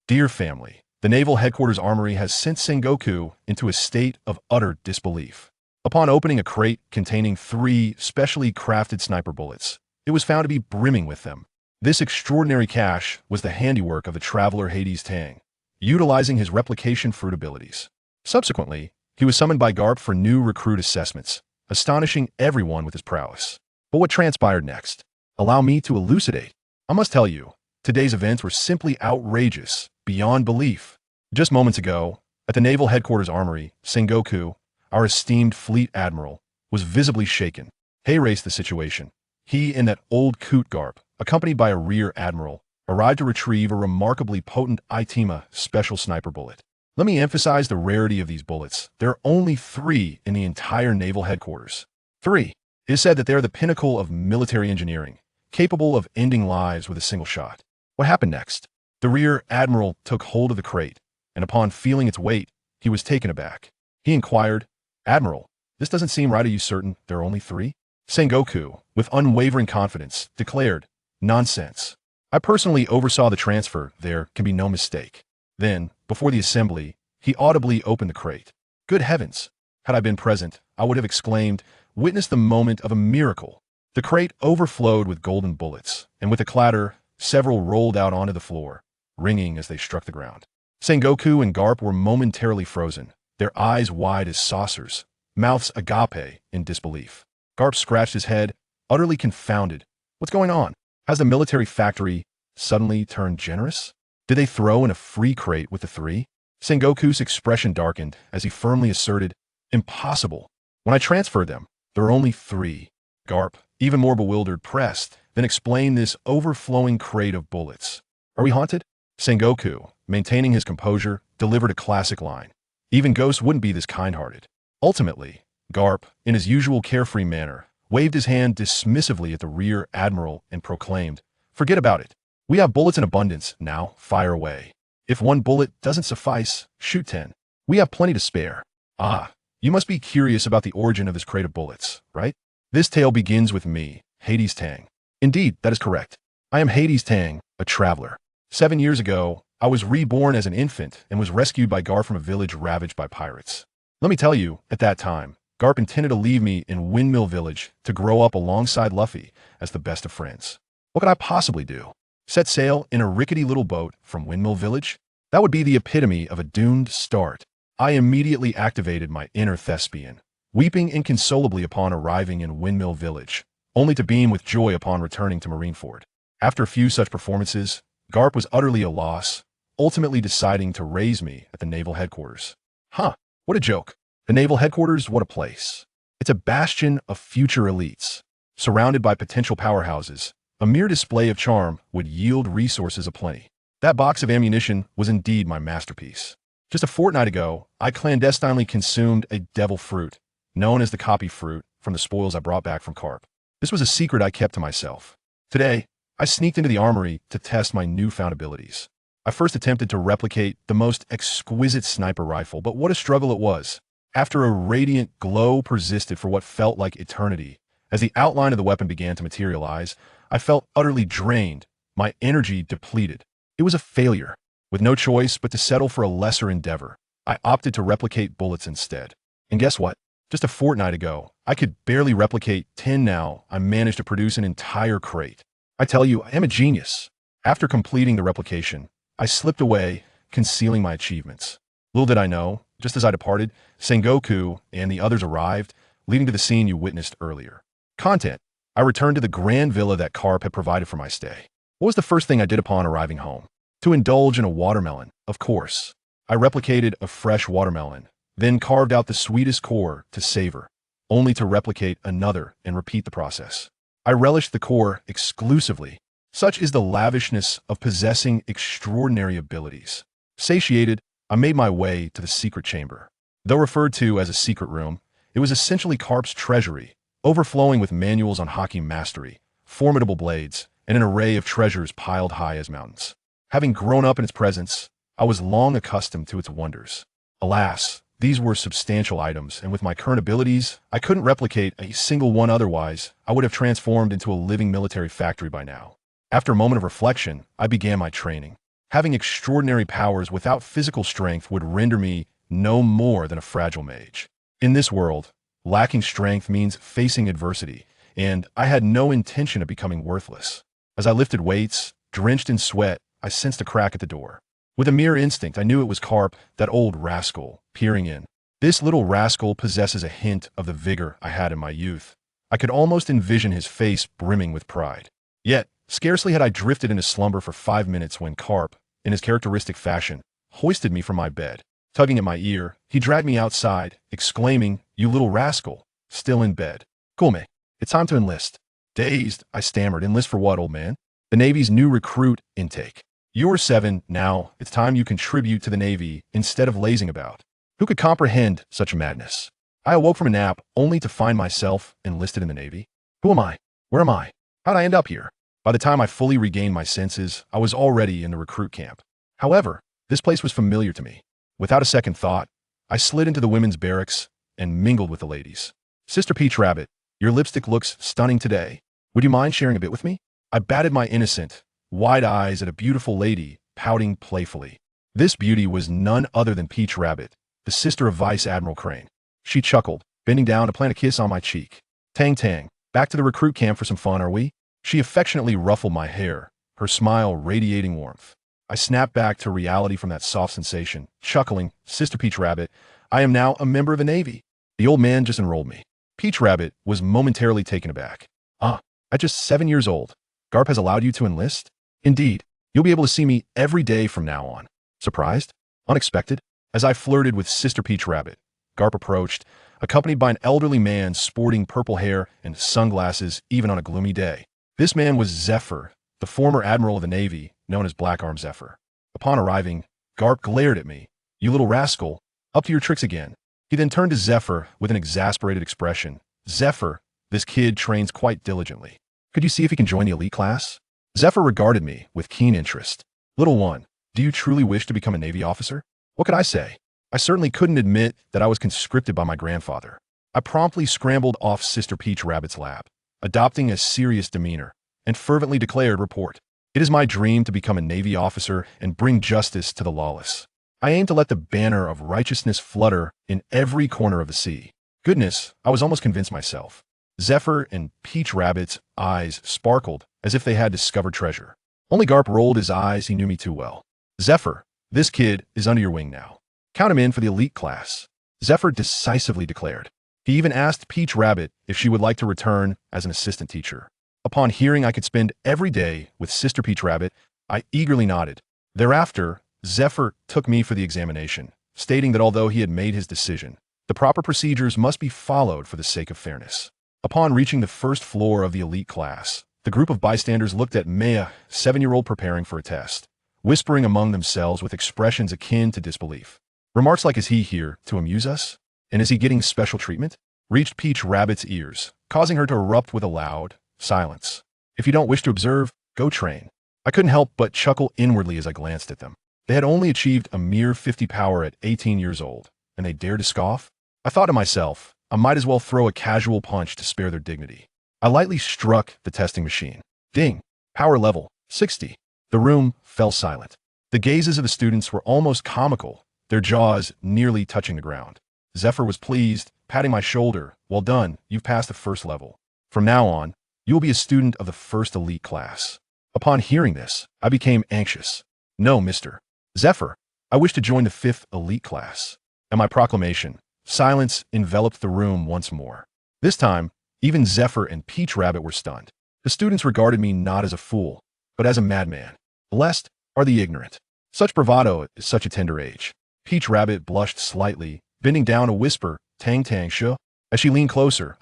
Dear family, the Naval Headquarters Armory has sent Sengoku into a state of utter disbelief. Upon opening a crate containing 3 specially crafted sniper bullets, it was found to be brimming with them. This extraordinary cache was the handiwork of the traveler Hades Tang, utilizing his replication fruit abilities. Subsequently, he was summoned by Garp for new recruit assessments, astonishing everyone with his prowess. But what transpired next? Allow me to elucidate. I must tell you, today's events were simply outrageous, beyond belief. Just moments ago, at the Naval Headquarters Armory, Sengoku, our esteemed fleet admiral, was visibly shaken. Hey raced the situation. He and that old coot Garp, accompanied by a rear admiral, arrived to retrieve a remarkably potent Itima special sniper bullet. Let me emphasize the rarity of these bullets. There are only 3 in the entire Naval Headquarters. 3. It is said that they are the pinnacle of military engineering, capable of ending lives with a single shot. What happened next? The rear admiral took hold of the crate, and upon feeling its weight, he was taken aback. He inquired, "Admiral, this doesn't seem right. Are you certain there are only 3? Sengoku, with unwavering confidence, declared, "Nonsense. I personally oversaw the transfer. There can be no mistake." Then, before the assembly, he audibly opened the crate. Good heavens! Had I been present, I would have exclaimed, "Witness the moment of a miracle." The crate overflowed with golden bullets, and with a clatter, several rolled out onto the floor, ringing as they struck the ground. Sengoku and Garp were momentarily frozen, their eyes wide as saucers, mouths agape in disbelief. Garp scratched his head, utterly confounded. What's going on? Has the military factory suddenly turned generous? Did they throw in a free crate with the 3? Sengoku's expression darkened as he firmly asserted, "Impossible. When I transferred them, there are only 3. Garp, even more bewildered, pressed, then explained this overflowing crate of bullets. Are we haunted? Sengoku, maintaining his composure, delivered a classic line. Even ghosts wouldn't be this kind-hearted. Ultimately, Garp, in his usual carefree manner, waved his hand dismissively at the rear admiral and proclaimed, "Forget about it. We have bullets in abundance. Now, fire away. If 1 bullet doesn't suffice, shoot 10. We have plenty to spare." Ah, you must be curious about the origin of this crate of bullets, right? This tale begins with me, Hades Tang. Indeed, that is correct. I am Hades Tang, a traveler. 7 years ago, I was reborn as an infant and was rescued by Garp from a village ravaged by pirates. Let me tell you, at that time, Garp intended to leave me in Windmill Village to grow up alongside Luffy as the best of friends. What could I possibly do? Set sail in a rickety little boat from Windmill Village? That would be the epitome of a doomed start. I immediately activated my inner thespian, weeping inconsolably upon arriving in Windmill Village, only to beam with joy upon returning to Marineford. After a few such performances, Garp was utterly a loss, ultimately deciding to raise me at the Naval Headquarters. Huh, what a joke. The Naval Headquarters, what a place. It's a bastion of future elites. Surrounded by potential powerhouses, a mere display of charm would yield resources aplenty. That box of ammunition was indeed my masterpiece. Just a fortnight ago, I clandestinely consumed a devil fruit, known as the copy fruit, from the spoils I brought back from Garp. This was a secret I kept to myself. Today, I sneaked into the armory to test my newfound abilities. I first attempted to replicate the most exquisite sniper rifle, but what a struggle it was. After a radiant glow persisted for what felt like eternity, as the outline of the weapon began to materialize, I felt utterly drained, my energy depleted. It was a failure. With no choice but to settle for a lesser endeavor, I opted to replicate bullets instead. And guess what? Just a fortnight ago, I could barely replicate 10. Now I managed to produce an entire crate. I tell you, I am a genius. After completing the replication, I slipped away, concealing my achievements. Little did I know, just as I departed, Sengoku and the others arrived, leading to the scene you witnessed earlier. Content. I returned to the grand villa that Garp had provided for my stay. What was the first thing I did upon arriving home? To indulge in a watermelon, of course. I replicated a fresh watermelon, then carved out the sweetest core to savor, only to replicate another and repeat the process. I relished the core exclusively. Such is the lavishness of possessing extraordinary abilities. Satiated, I made my way to the secret chamber. Though referred to as a secret room, it was essentially Garp's treasury, overflowing with manuals on hockey mastery, formidable blades, and an array of treasures piled high as mountains. Having grown up in its presence, I was long accustomed to its wonders. Alas, these were substantial items, and with my current abilities, I couldn't replicate a single one. Otherwise, I would have transformed into a living military factory by now. After a moment of reflection, I began my training. Having extraordinary powers without physical strength would render me no more than a fragile mage. In this world, lacking strength means facing adversity, and I had no intention of becoming worthless. As I lifted weights, drenched in sweat, I sensed a crack at the door. With a mere instinct, I knew it was Carp, that old rascal, peering in. This little rascal possesses a hint of the vigor I had in my youth. I could almost envision his face brimming with pride. Yet, scarcely had I drifted into slumber for 5 minutes when Carp, in his characteristic fashion, hoisted me from my bed. Tugging at my ear, he dragged me outside, exclaiming, "You little rascal, still in bed. Come, it's time to enlist." Dazed, I stammered, "Enlist for what, old man?" "The Navy's new recruit intake. You're 7 now, it's time you contribute to the Navy instead of lazing about." Who could comprehend such madness? I awoke from a nap only to find myself enlisted in the Navy. Who am I? Where am I? How'd I end up here? By the time I fully regained my senses, I was already in the recruit camp. However, this place was familiar to me. Without a second thought, I slid into the women's barracks and mingled with the ladies. "Sister Peach Rabbit, your lipstick looks stunning today. Would you mind sharing a bit with me?" I batted my innocent, wide eyes at a beautiful lady, pouting playfully. This beauty was none other than Peach Rabbit, the sister of Vice Admiral Crane. She chuckled, bending down to plant a kiss on my cheek. "Tang tang, back to the recruit camp for some fun, are we?" She affectionately ruffled my hair, her smile radiating warmth. I snapped back to reality from that soft sensation, chuckling, "Sister Peach Rabbit, I am now a member of the Navy. The old man just enrolled me." Peach Rabbit was momentarily taken aback. "Ah, at just 7 years old, Garp has allowed you to enlist? Indeed, you'll be able to see me every day from now on." Surprised? Unexpected? As I flirted with Sister Peach Rabbit, Garp approached, accompanied by an elderly man sporting purple hair and sunglasses even on a gloomy day. This man was Zephyr, the former admiral of the Navy, known as Black Arm Zephyr. Upon arriving, Garp glared at me. "You little rascal, up to your tricks again." He then turned to Zephyr with an exasperated expression. "Zephyr, this kid trains quite diligently. Could you see if he can join the elite class?" Zephyr regarded me with keen interest. "Little one, do you truly wish to become a Navy officer?" What could I say? I certainly couldn't admit that I was conscripted by my grandfather. I promptly scrambled off Sister Peach Rabbit's lap, adopting a serious demeanor, and fervently declared, "Report. It is my dream to become a Navy officer and bring justice to the lawless. I aim to let the banner of righteousness flutter in every corner of the sea." Goodness, I was almost convinced myself. Zephyr and Peach Rabbit's eyes sparkled as if they had discovered treasure. Only Garp rolled his eyes, he knew me too well. "Zephyr, this kid is under your wing now. Count him in for the elite class," Zephyr decisively declared. He even asked Peach Rabbit if she would like to return as an assistant teacher. Upon hearing I could spend every day with Sister Peach Rabbit, I eagerly nodded. Thereafter, Zephyr took me for the examination, stating that although he had made his decision, the proper procedures must be followed for the sake of fairness. Upon reaching the first floor of the elite class, the group of bystanders looked at Maya, 7-year-old preparing for a test, whispering among themselves with expressions akin to disbelief. Remarks like, "Is he here to amuse us? And is he getting special treatment?" reached Peach Rabbit's ears, causing her to erupt with a loud, "Silence. If you don't wish to observe, go train." I couldn't help but chuckle inwardly as I glanced at them. They had only achieved a mere 50 power at 18 years old, and they dared to scoff? I thought to myself, I might as well throw a casual punch to spare their dignity. I lightly struck the testing machine. Ding! Power level, 60. The room fell silent. The gazes of the students were almost comical, their jaws nearly touching the ground. Zephyr was pleased, patting my shoulder. "Well done, you've passed the first level. From now on, you will be a student of the first elite class." Upon hearing this, I became anxious. "No, Mr. Zephyr, I wish to join the 5th elite class." At my proclamation, silence enveloped the room once more. This time, even Zephyr and Peach Rabbit were stunned. The students regarded me not as a fool, but as a madman. Blessed are the ignorant. Such bravado at such a tender age. Peach Rabbit blushed slightly, bending down to whisper, "Tang tang shu." As she leaned closer,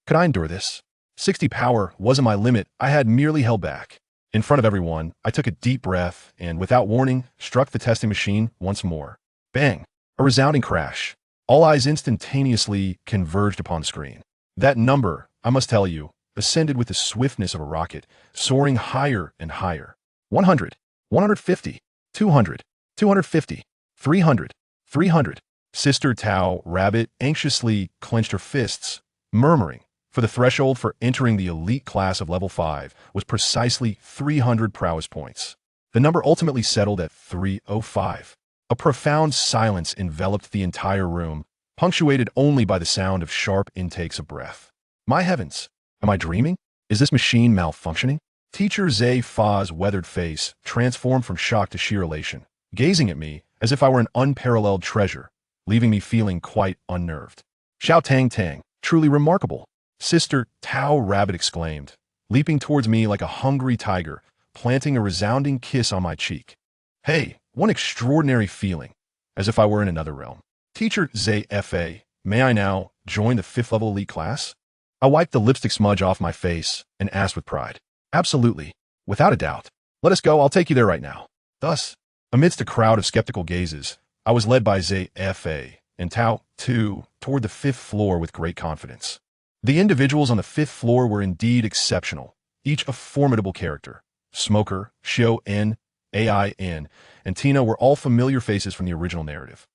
could I endure this? 60 power wasn't my limit, I had merely held back. In front of everyone, I took a deep breath and, without warning, struck the testing machine once more. Bang! A resounding crash. All eyes instantaneously converged upon the screen. That number, I must tell you, ascended with the swiftness of a rocket, soaring higher and higher. 100, 150, 200, 250, 300, 300. Sister Tao Rabbit anxiously clenched her fists, murmuring, for the threshold for entering the elite class of level 5 was precisely 300 prowess points. The number ultimately settled at 305. A profound silence enveloped the entire room, punctuated only by the sound of sharp intakes of breath. My heavens! Am I dreaming? Is this machine malfunctioning? Teacher Zay Fa's weathered face transformed from shock to sheer elation, gazing at me as if I were an unparalleled treasure, leaving me feeling quite unnerved. Xiao Tang Tang, truly remarkable, Sister Tao Rabbit exclaimed, leaping towards me like a hungry tiger, planting a resounding kiss on my cheek. Hey, one extraordinary feeling, as if I were in another realm. Teacher Zay Fa, may I now join the 5th level elite class? I wiped the lipstick smudge off my face and asked with pride. Absolutely, without a doubt. Let us go, I'll take you there right now. Thus, amidst a crowd of skeptical gazes, I was led by Zay Fa and Tao Tu toward the 5th floor with great confidence. The individuals on the 5th floor were indeed exceptional, each a formidable character. Smoker, Xiao N, AI N, and Tina were all familiar faces from the original narrative.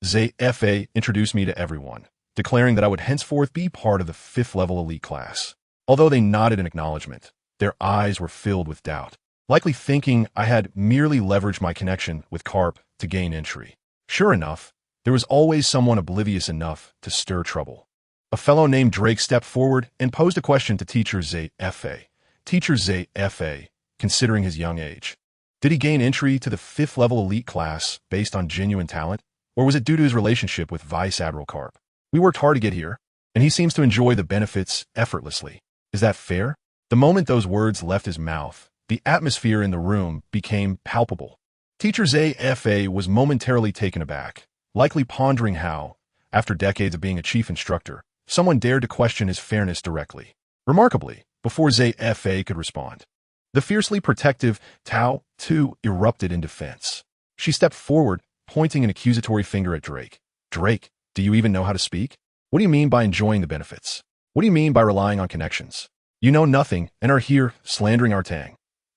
Zay Fa introduced me to everyone, declaring that I would henceforth be part of the 5th level elite class. Although they nodded in acknowledgement, their eyes were filled with doubt, likely thinking I had merely leveraged my connection with Carp to gain entry. Sure enough, there was always someone oblivious enough to stir trouble. A fellow named Drake stepped forward and posed a question to Teacher Zay Fa. Teacher Zay Fa, considering his young age, did he gain entry to the 5th level elite class based on genuine talent, or was it due to his relationship with Vice Admiral Carp? We worked hard to get here, and he seems to enjoy the benefits effortlessly. Is that fair? The moment those words left his mouth, the atmosphere in the room became palpable. Teacher Zay Fa was momentarily taken aback, likely pondering how, after decades of being a chief instructor, someone dared to question his fairness directly. Remarkably, before Zay Fa could respond, the fiercely protective Tao Tu erupted in defense. She stepped forward, pointing an accusatory finger at Drake. Drake, do you even know how to speak? What do you mean by enjoying the benefits? What do you mean by relying on connections? You know nothing and are here slandering our Tang.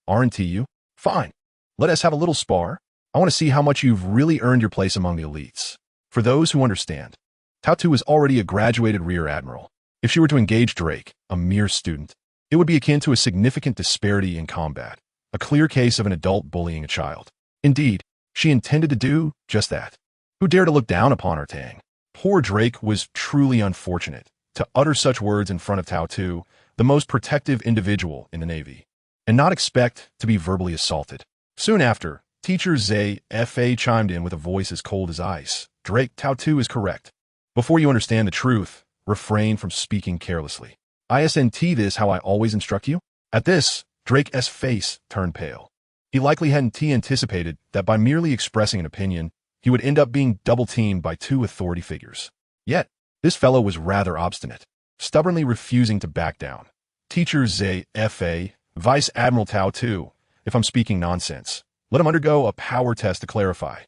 Aren't you? Fine. Let us have a little spar. I want to see how much you've really earned your place among the elites. For those who understand, Tao Tu is already a graduated Rear Admiral. If she were to engage Drake, a mere student, it would be akin to a significant disparity in combat, a clear case of an adult bullying a child. Indeed, she intended to do just that. Who dare to look down upon our Tang? Poor Drake was truly unfortunate to utter such words in front of Tao Tu, the most protective individual in the Navy, and not expect to be verbally assaulted. Soon after, Teacher Zay Fa chimed in with a voice as cold as ice. Drake, Tao Tu is correct. Before you understand the truth, refrain from speaking carelessly. Isn't this how I always instruct you? At this, Drake's face turned pale. He likely hadn't anticipated that by merely expressing an opinion, he would end up being double-teamed by 2 authority figures. Yet, this fellow was rather obstinate, stubbornly refusing to back down. Teacher Zay Fa, Vice Admiral Tao Tu, if I'm speaking nonsense, let him undergo a power test to clarify.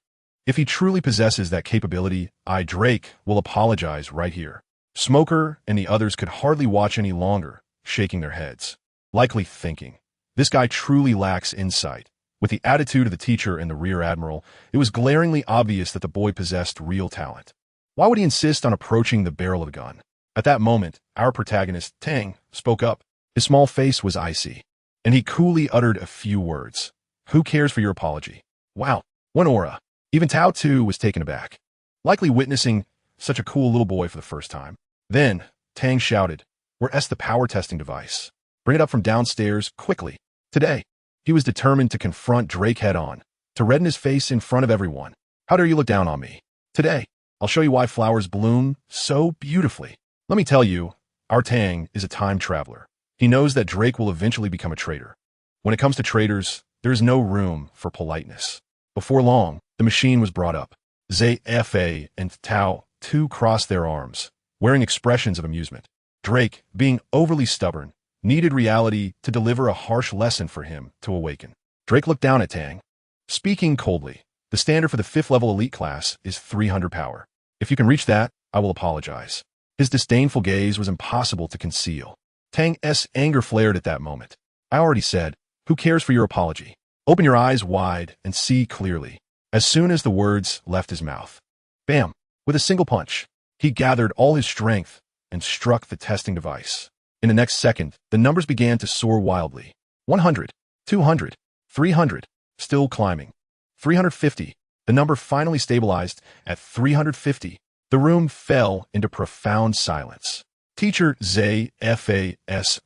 If he truly possesses that capability, I, Drake, will apologize right here. Smoker and the others could hardly watch any longer, shaking their heads, likely thinking, this guy truly lacks insight. With the attitude of the teacher and the Rear Admiral, it was glaringly obvious that the boy possessed real talent. Why would he insist on approaching the barrel of a gun? At that moment, our protagonist, Tang, spoke up. His small face was icy, and he coolly uttered a few words. Who cares for your apology? Wow, what aura. Even Tao Tu was taken aback, likely witnessing such a cool little boy for the first time. Then, Tang shouted, where's the power testing device? Bring it up from downstairs, quickly. Today, he was determined to confront Drake head-on, to redden his face in front of everyone. How dare you look down on me? Today, I'll show you why flowers bloom so beautifully. Let me tell you, our Tang is a time traveler. He knows that Drake will eventually become a traitor. When it comes to traitors, there is no room for politeness. Before long, the machine was brought up. Zay Fa and Tao Tu crossed their arms, wearing expressions of amusement. Drake, being overly stubborn, needed reality to deliver a harsh lesson for him to awaken. Drake looked down at Tang. Speaking coldly, the standard for the 5th level elite class is 300 power. If you can reach that, I will apologize. His disdainful gaze was impossible to conceal. Tang's anger flared at that moment. I already said, who cares for your apology? Open your eyes wide and see clearly. As soon as the words left his mouth, bam, with a single punch, he gathered all his strength and struck the testing device. In the next second, the numbers began to soar wildly. 100, 200, 300. still climbing. 350. The number finally stabilized at 350. The room fell into profound silence. Teacher Z's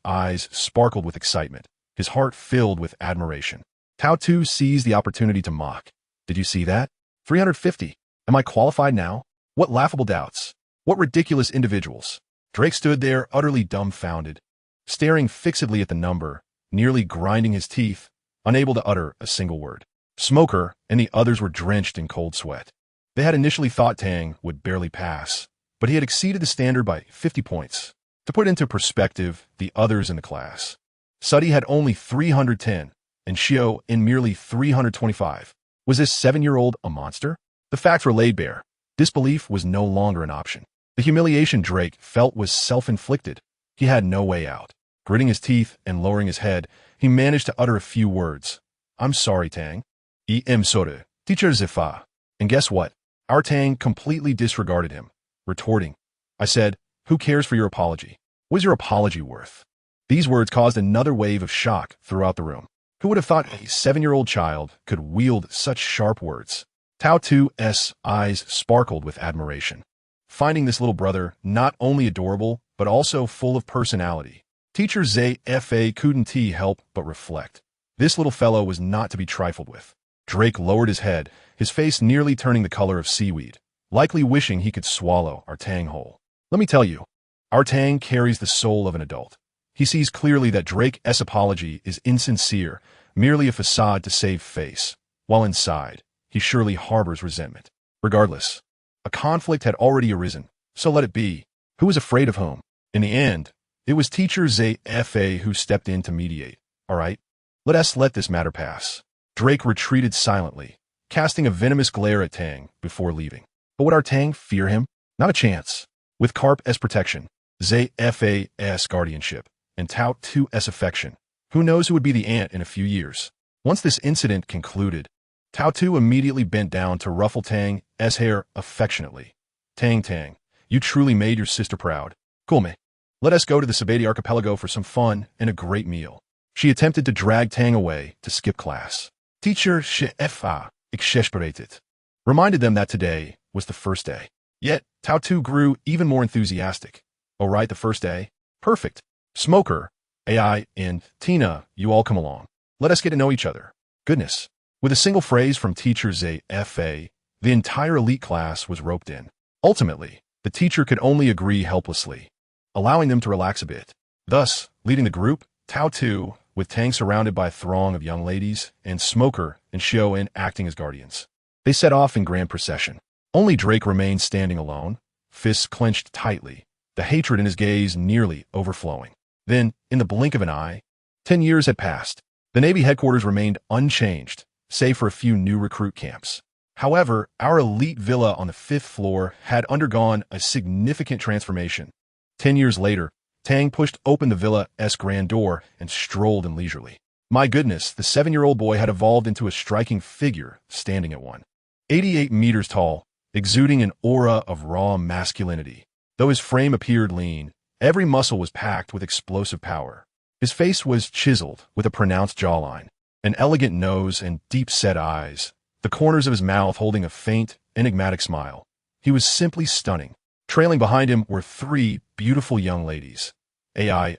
eyes sparkled with excitement, his heart filled with admiration. Tao Tu seized the opportunity to mock. Did you see that? 350. Am I qualified now? What laughable doubts. What ridiculous individuals. Drake stood there, utterly dumbfounded, staring fixedly at the number, nearly grinding his teeth, unable to utter a single word. Smoker and the others were drenched in cold sweat. They had initially thought Tang would barely pass, but he had exceeded the standard by 50 points. To put into perspective the others in the class, Suddy had only 310, and Xiao in merely 325. Was this 7-year-old a monster? The facts were laid bare. Disbelief was no longer an option. The humiliation Drake felt was self-inflicted. He had no way out. Gritting his teeth and lowering his head, he managed to utter a few words. I'm sorry, Tang. Em sorry, teacher Zifa. And guess what? Our Tang completely disregarded him, retorting. I said, who cares for your apology? What is your apology worth? These words caused another wave of shock throughout the room. Who would have thought a 7-year-old child could wield such sharp words? Tao Tu's eyes sparkled with admiration, finding this little brother not only adorable, but also full of personality. Teacher Zfa couldn't help but reflect. This little fellow was not to be trifled with. Drake lowered his head, his face nearly turning the color of seaweed, likely wishing he could swallow our Tang whole. Let me tell you, our Tang carries the soul of an adult. He sees clearly that Drake's apology is insincere, merely a facade to save face, while inside, he surely harbors resentment. Regardless, a conflict had already arisen, so let it be. Who was afraid of whom? In the end, it was Teacher Zfa who stepped in to mediate. All right, let this matter pass. Drake retreated silently, casting a venomous glare at Tang before leaving. But would our Tang fear him? Not a chance. With Carp's protection, Zfa's guardianship, and Tao Tu's affection, who knows who would be the aunt in a few years? Once this incident concluded, Tao Tu immediately bent down to ruffle Tang's hair affectionately. Tang, you truly made your sister proud. Kulme, let us go to the Sabati archipelago for some fun and a great meal. She attempted to drag Tang away to skip class. Teacher Shefa exasperated, reminded them that today was the first day. Yet, Tao Tu grew even more enthusiastic. Oh right, the first day? Perfect. Smoker, AI, and Tina, you all come along. Let us get to know each other. Goodness. With a single phrase from Teacher Zfa, the entire elite class was roped in. Ultimately, the teacher could only agree helplessly, allowing them to relax a bit. Thus, leading the group, Tao Tu, with Tang surrounded by a throng of young ladies, and Smoker and Xiao acting as guardians. They set off in grand procession. Only Drake remained standing alone, fists clenched tightly, the hatred in his gaze nearly overflowing. Then, in the blink of an eye, 10 years had passed. The Navy headquarters remained unchanged, save for a few new recruit camps. However, our elite villa on the 5th floor had undergone a significant transformation. 10 years later, Tang pushed open the villa's grand door and strolled in leisurely. My goodness, the 7-year-old boy had evolved into a striking figure, standing at 188 meters tall, exuding an aura of raw masculinity. Though his frame appeared lean, every muscle was packed with explosive power. His face was chiseled with a pronounced jawline, an elegant nose and deep-set eyes, the corners of his mouth holding a faint, enigmatic smile. He was simply stunning. Trailing behind him were 3 beautiful young ladies, AI,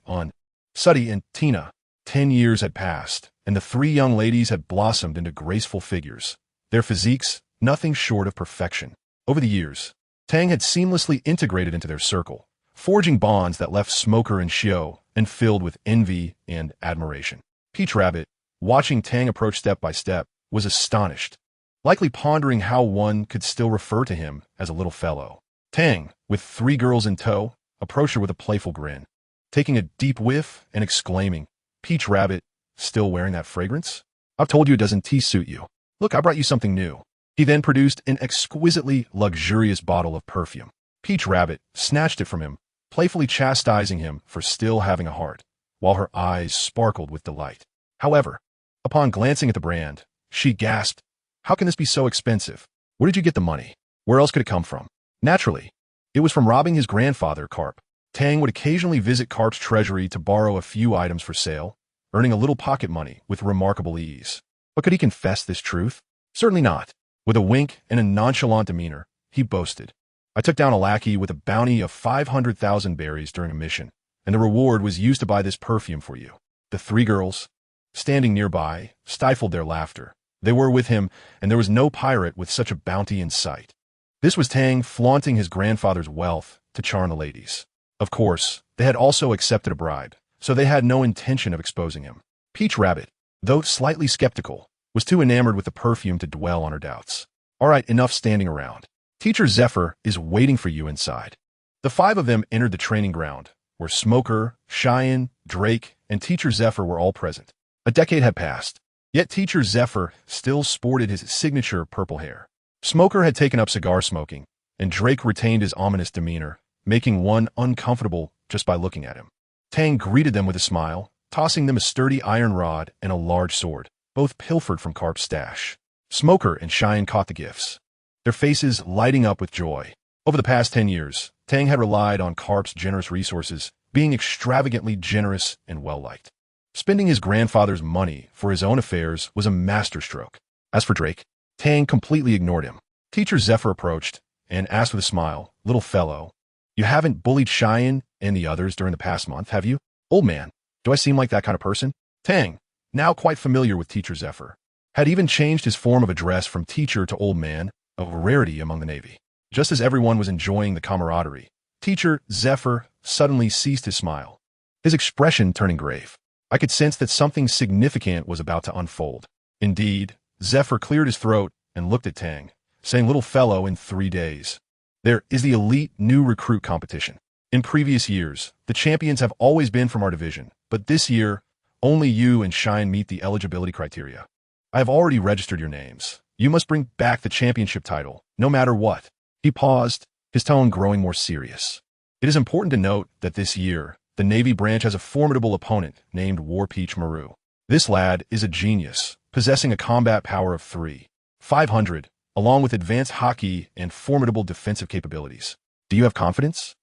Suddy, and Tina. 10 years had passed, and the 3 young ladies had blossomed into graceful figures, their physiques nothing short of perfection. Over the years, Tang had seamlessly integrated into their circle, forging bonds that left Smoker and Xiao and filled with envy and admiration. Peach Rabbit, watching Tang approach step by step, was astonished, likely pondering how one could still refer to him as a little fellow. Tang, with 3 girls in tow, approached her with a playful grin, taking a deep whiff and exclaiming, Peach Rabbit, still wearing that fragrance? I've told you it doesn't suit you. Look, I brought you something new. He then produced an exquisitely luxurious bottle of perfume. Peach Rabbit snatched it from him, playfully chastising him for still having a heart, while her eyes sparkled with delight. However, upon glancing at the brand, she gasped, how can this be so expensive? Where did you get the money? Where else could it come from? Naturally, it was from robbing his grandfather, Carp. Tang would occasionally visit Carp's treasury to borrow a few items for sale, earning a little pocket money with remarkable ease. But could he confess this truth? Certainly not. With a wink and a nonchalant demeanor, he boasted, I took down a lackey with a bounty of 500,000 berries during a mission, and the reward was used to buy this perfume for you. The three girls, standing nearby, stifled their laughter. They were with him, and there was no pirate with such a bounty in sight. This was Tang flaunting his grandfather's wealth to charm the ladies. Of course, they had also accepted a bribe, so they had no intention of exposing him. Peach Rabbit, though slightly skeptical, was too enamored with the perfume to dwell on her doubts. All right, enough standing around. Teacher Zephyr is waiting for you inside. The five of them entered the training ground, where Smoker, Cheyenne, Drake, and Teacher Zephyr were all present. A decade had passed, yet Teacher Zephyr still sported his signature purple hair. Smoker had taken up cigar smoking, and Drake retained his ominous demeanor, making one uncomfortable just by looking at him. Tang greeted them with a smile, tossing them a sturdy iron rod and a large sword, both pilfered from Carp's stash. Smoker and Cheyenne caught the gifts, their faces lighting up with joy. Over the past 10 years, Tang had relied on Carp's generous resources, being extravagantly generous and well-liked. Spending his grandfather's money for his own affairs was a masterstroke. As for Drake, Tang completely ignored him. Teacher Zephyr approached and asked with a smile, Little fellow, you haven't bullied Cheyenne and the others during the past month, have you? Old man, do I seem like that kind of person? Tang, now quite familiar with Teacher Zephyr, had even changed his form of address from teacher to old man, a rarity among the Navy. Just as everyone was enjoying the camaraderie, Teacher Zephyr suddenly ceased his smile, his expression turning grave. I could sense that something significant was about to unfold. Indeed, Zephyr cleared his throat and looked at Tang, saying, Little fellow, in 3 days, there is the elite new recruit competition. In previous years, the champions have always been from our division, but this year, only you and Shine meet the eligibility criteria. I have already registered your names. You must bring back the championship title, no matter what. He paused, his tone growing more serious. It is important to note that this year, the Navy branch has a formidable opponent named War Peach Maru. This lad is a genius, possessing a combat power of 500, along with advanced hockey and formidable defensive capabilities. Do you have confidence?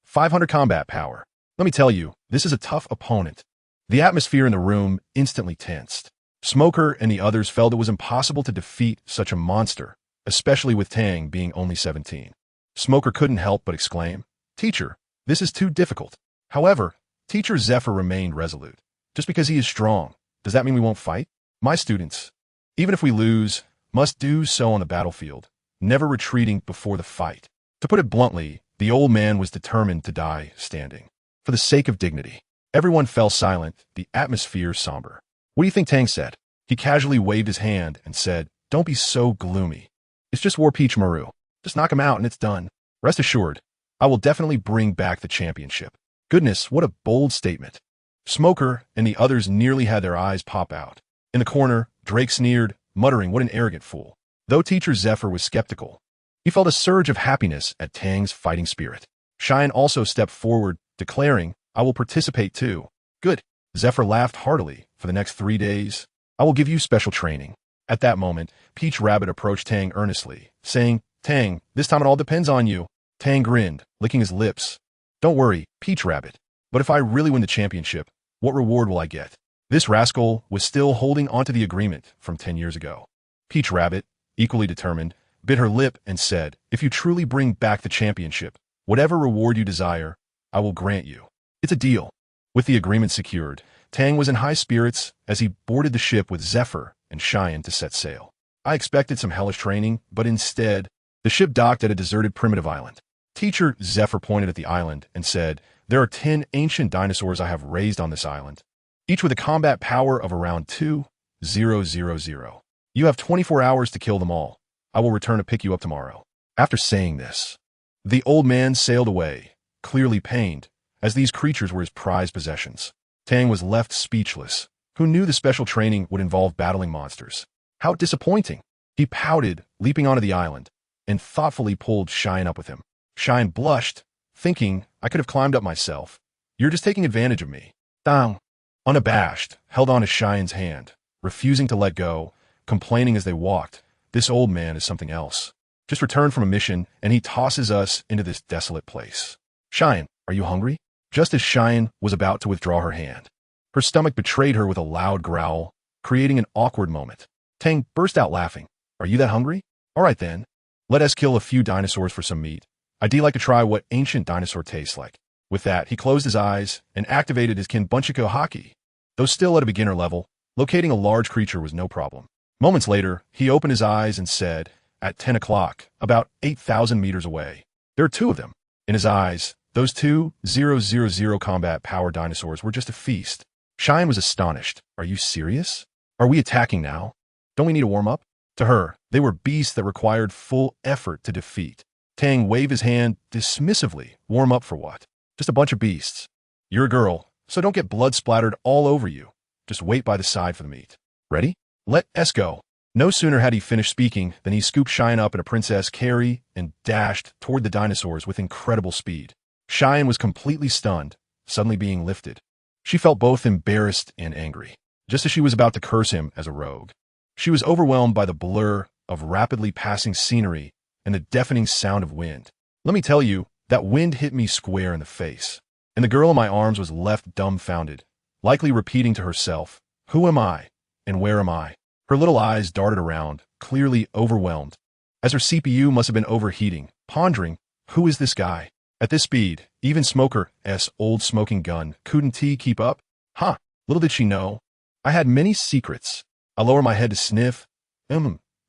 500 combat power. Let me tell you, this is a tough opponent. The atmosphere in the room instantly tensed. Smoker and the others felt it was impossible to defeat such a monster, especially with Tang being only 17. Smoker couldn't help but exclaim, Teacher, this is too difficult. However, Teacher Zephyr remained resolute. Just because he is strong, does that mean we won't fight? My students, even if we lose, must do so on the battlefield, never retreating before the fight. To put it bluntly, the old man was determined to die standing. For the sake of dignity, everyone fell silent, the atmosphere somber. What do you think Tang said? He casually waved his hand and said, Don't be so gloomy. It's just War Peach Maru. Just knock him out and it's done. Rest assured, I will definitely bring back the championship. Goodness, what a bold statement. Smoker and the others nearly had their eyes pop out. In the corner, Drake sneered, muttering, What an arrogant fool. Though Teacher Zephyr was skeptical, he felt a surge of happiness at Tang's fighting spirit. Shine also stepped forward, declaring, I will participate too. Good. Zephyr laughed heartily. For the next 3 days, I will give you special training. At that moment, Peach Rabbit approached Tang earnestly, saying, Tang, this time it all depends on you. Tang grinned, licking his lips. Don't worry, Peach Rabbit, but if I really win the championship, what reward will I get? This rascal was still holding onto the agreement from 10 years ago. Peach Rabbit, equally determined, bit her lip and said, If you truly bring back the championship, whatever reward you desire, I will grant you. It's a deal. With the agreement secured, Tang was in high spirits as he boarded the ship with Zephyr and Cheyenne to set sail. I expected some hellish training, but instead, the ship docked at a deserted primitive island. Teacher Zephyr pointed at the island and said, There are 10 ancient dinosaurs I have raised on this island, each with a combat power of around 2,000. You have 24 hours to kill them all. I will return to pick you up tomorrow. After saying this, the old man sailed away, clearly pained, as these creatures were his prized possessions. Tang was left speechless. Who knew the special training would involve battling monsters? How disappointing. He pouted, leaping onto the island, and thoughtfully pulled Shine up with him. Shine blushed, thinking, I could have climbed up myself. You're just taking advantage of me. Tang, unabashed, held on to Shine's hand, refusing to let go, complaining as they walked, This old man is something else. Just returned from a mission, and he tosses us into this desolate place. Shine, are you hungry? Just as Cheyenne was about to withdraw her hand, her stomach betrayed her with a loud growl. creating an awkward moment. Tang burst out laughing. Are you that hungry? All right then. Let us kill a few dinosaurs for some meat. I'd like to try what ancient dinosaur tastes like. With that, he closed his eyes and activated his Kinbunchiko haki. Though still at a beginner level, locating a large creature was no problem. Moments later, he opened his eyes and said, at 10 o'clock, about 8,000 meters away. There are two of them. In his eyes, those two 000 combat power dinosaurs were just a feast. Cheyenne was astonished. Are you serious? Are we attacking now? Don't we need a warm-up? To her, they were beasts that required full effort to defeat. Tang waved his hand dismissively. Warm up for what? Just a bunch of beasts. You're a girl, so don't get blood splattered all over you. Just wait by the side for the meat. Ready? Let us go. No sooner had he finished speaking than he scooped Cheyenne up in a princess carry and dashed toward the dinosaurs with incredible speed. Cheyenne was completely stunned, suddenly being lifted. She felt both embarrassed and angry, just as she was about to curse him as a rogue. She was overwhelmed by the blur of rapidly passing scenery and the deafening sound of wind. Let me tell you, that wind hit me square in the face, and the girl in my arms was left dumbfounded, likely repeating to herself, who am I, and where am I? Her little eyes darted around, clearly overwhelmed, as her CPU must have been overheating, pondering, who is this guy? At this speed, even Smoker's old smoking gun couldn't keep up. Huh, little did she know. I had many secrets. I lowered my head to sniff.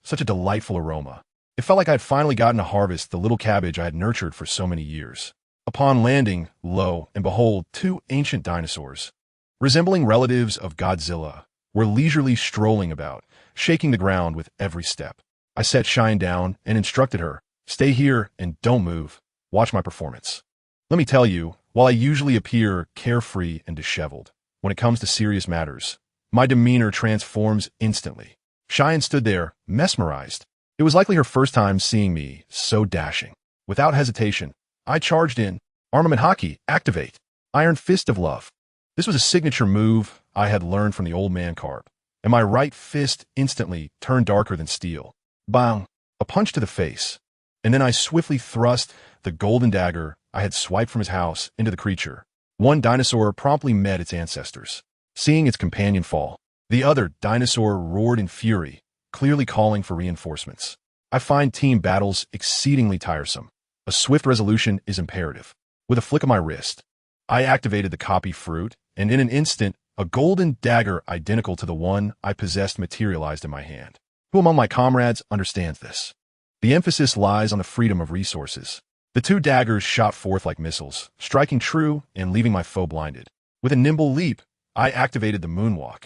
Such a delightful aroma. It felt like I had finally gotten to harvest the little cabbage I had nurtured for so many years. Upon landing, lo and behold, two ancient dinosaurs, resembling relatives of Godzilla, were leisurely strolling about, shaking the ground with every step. I set Cheyenne down and instructed her, stay here and don't move. Watch my performance. Let me tell you, while I usually appear carefree and disheveled, when it comes to serious matters, my demeanor transforms instantly. Cheyenne stood there, mesmerized. It was likely her first time seeing me so dashing. Without hesitation, I charged in. Armament Haki, activate. Iron Fist of Love. This was a signature move I had learned from the old man carp, and my right fist instantly turned darker than steel. Bang! A punch to the face. And then I swiftly thrust the golden dagger I had swiped from his house into the creature. One dinosaur promptly met its ancestors. Seeing its companion fall, the other dinosaur roared in fury, clearly calling for reinforcements. I find team battles exceedingly tiresome. A swift resolution is imperative. With a flick of my wrist, I activated the copy fruit, and in an instant, a golden dagger identical to the one I possessed materialized in my hand. Who among my comrades understands this? The emphasis lies on the freedom of resources. The two daggers shot forth like missiles, striking true and leaving my foe blinded. With a nimble leap, I activated the moonwalk,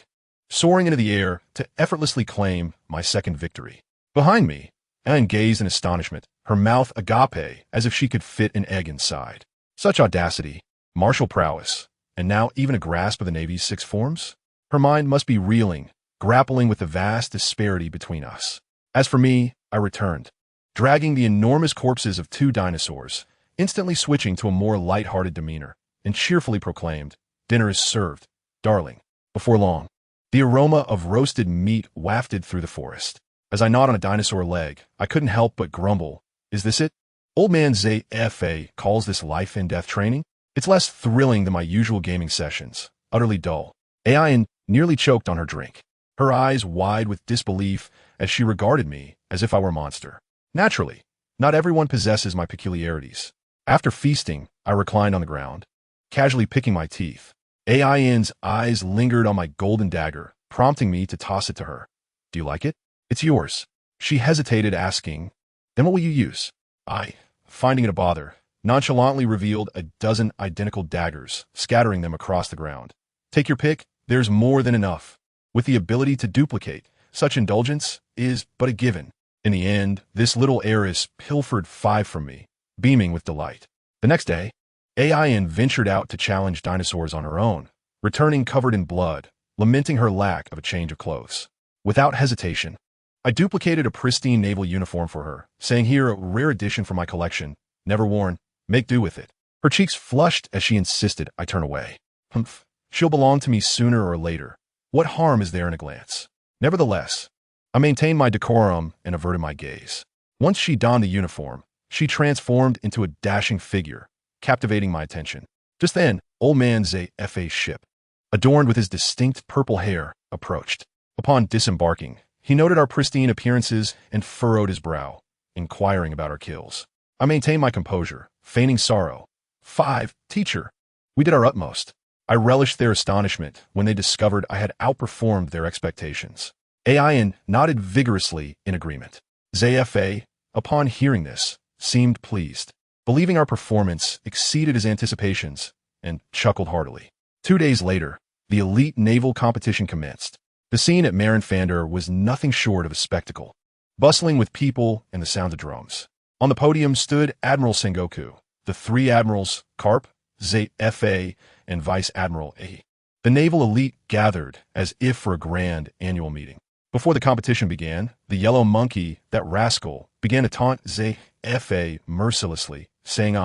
soaring into the air to effortlessly claim my second victory. Behind me, Anne gazed in astonishment, her mouth agape as if she could fit an egg inside. Such audacity, martial prowess, and now even a grasp of the Navy's six forms? Her mind must be reeling, grappling with the vast disparity between us. As for me, I returned, dragging the enormous corpses of two dinosaurs, instantly switching to a more light-hearted demeanor, and cheerfully proclaimed, dinner is served, darling. Before long, the aroma of roasted meat wafted through the forest. As I gnawed on a dinosaur leg, I couldn't help but grumble, is this it? Old man ZFA calls this life and death training? It's less thrilling than my usual gaming sessions, utterly dull. Ayan nearly choked on her drink, her eyes wide with disbelief as she regarded me as if I were a monster. Naturally, not everyone possesses my peculiarities. After feasting, I reclined on the ground, casually picking my teeth. Ayan's eyes lingered on my golden dagger, prompting me to toss it to her. Do you like it? It's yours. She hesitated, asking, then what will you use? I, finding it a bother, nonchalantly revealed a dozen identical daggers, scattering them across the ground. Take your pick, there's more than enough. With the ability to duplicate, such indulgence is but a given. In the end, this little heiress pilfered 5 from me, beaming with delight. The next day, Ayan ventured out to challenge dinosaurs on her own, returning covered in blood, lamenting her lack of a change of clothes. Without hesitation, I duplicated a pristine naval uniform for her, saying here a rare addition from my collection, never worn, make do with it. Her cheeks flushed as she insisted I turn away. Humph, she'll belong to me sooner or later. What harm is there in a glance? Nevertheless, I maintained my decorum and averted my gaze. Once she donned the uniform, she transformed into a dashing figure, captivating my attention. Just then, old man ZFA's ship, adorned with his distinct purple hair, approached. Upon disembarking, he noted our pristine appearances and furrowed his brow, inquiring about our kills. I maintained my composure, feigning sorrow. 5, teacher. We did our utmost. I relished their astonishment when they discovered I had outperformed their expectations. Ayan nodded vigorously in agreement. ZFA, upon hearing this, seemed pleased, believing our performance exceeded his anticipations, and chuckled heartily. 2 days later, the elite naval competition commenced. The scene at Marinfander was nothing short of a spectacle, bustling with people and the sound of drums. On the podium stood Admiral Sengoku, the 3 admirals, Carp, ZFA, and Vice Admiral A. The naval elite gathered as if for a grand annual meeting. Before the competition began, the yellow monkey, that rascal, began to taunt ZFA mercilessly, saying,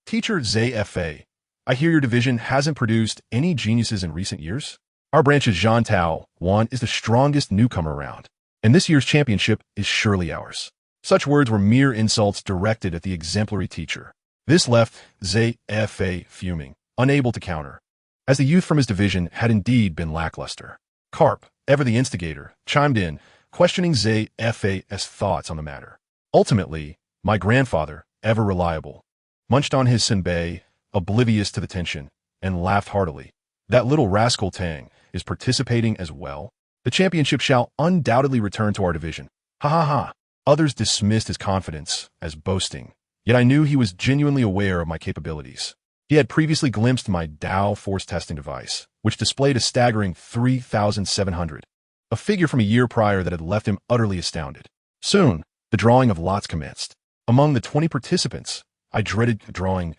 Teacher ZFA, I hear your division hasn't produced any geniuses in recent years? Our branch's Jean Tao Wan is the strongest newcomer around, and this year's championship is surely ours. Such words were mere insults directed at the exemplary teacher. This left ZFA fuming, unable to counter, as the youth from his division had indeed been lackluster. Carp, ever the instigator, chimed in, questioning ZFA's thoughts on the matter. Ultimately, my grandfather, ever reliable, munched on his senbei, oblivious to the tension, and laughed heartily. That little rascal Tang is participating as well. The championship shall undoubtedly return to our division. Ha ha ha. Others dismissed his confidence as boasting, yet I knew he was genuinely aware of my capabilities. He had previously glimpsed my Dao force testing device, which displayed a staggering 3,700, a figure from a year prior that had left him utterly astounded. Soon, the drawing of lots commenced. Among the 20 participants, I dreaded drawing,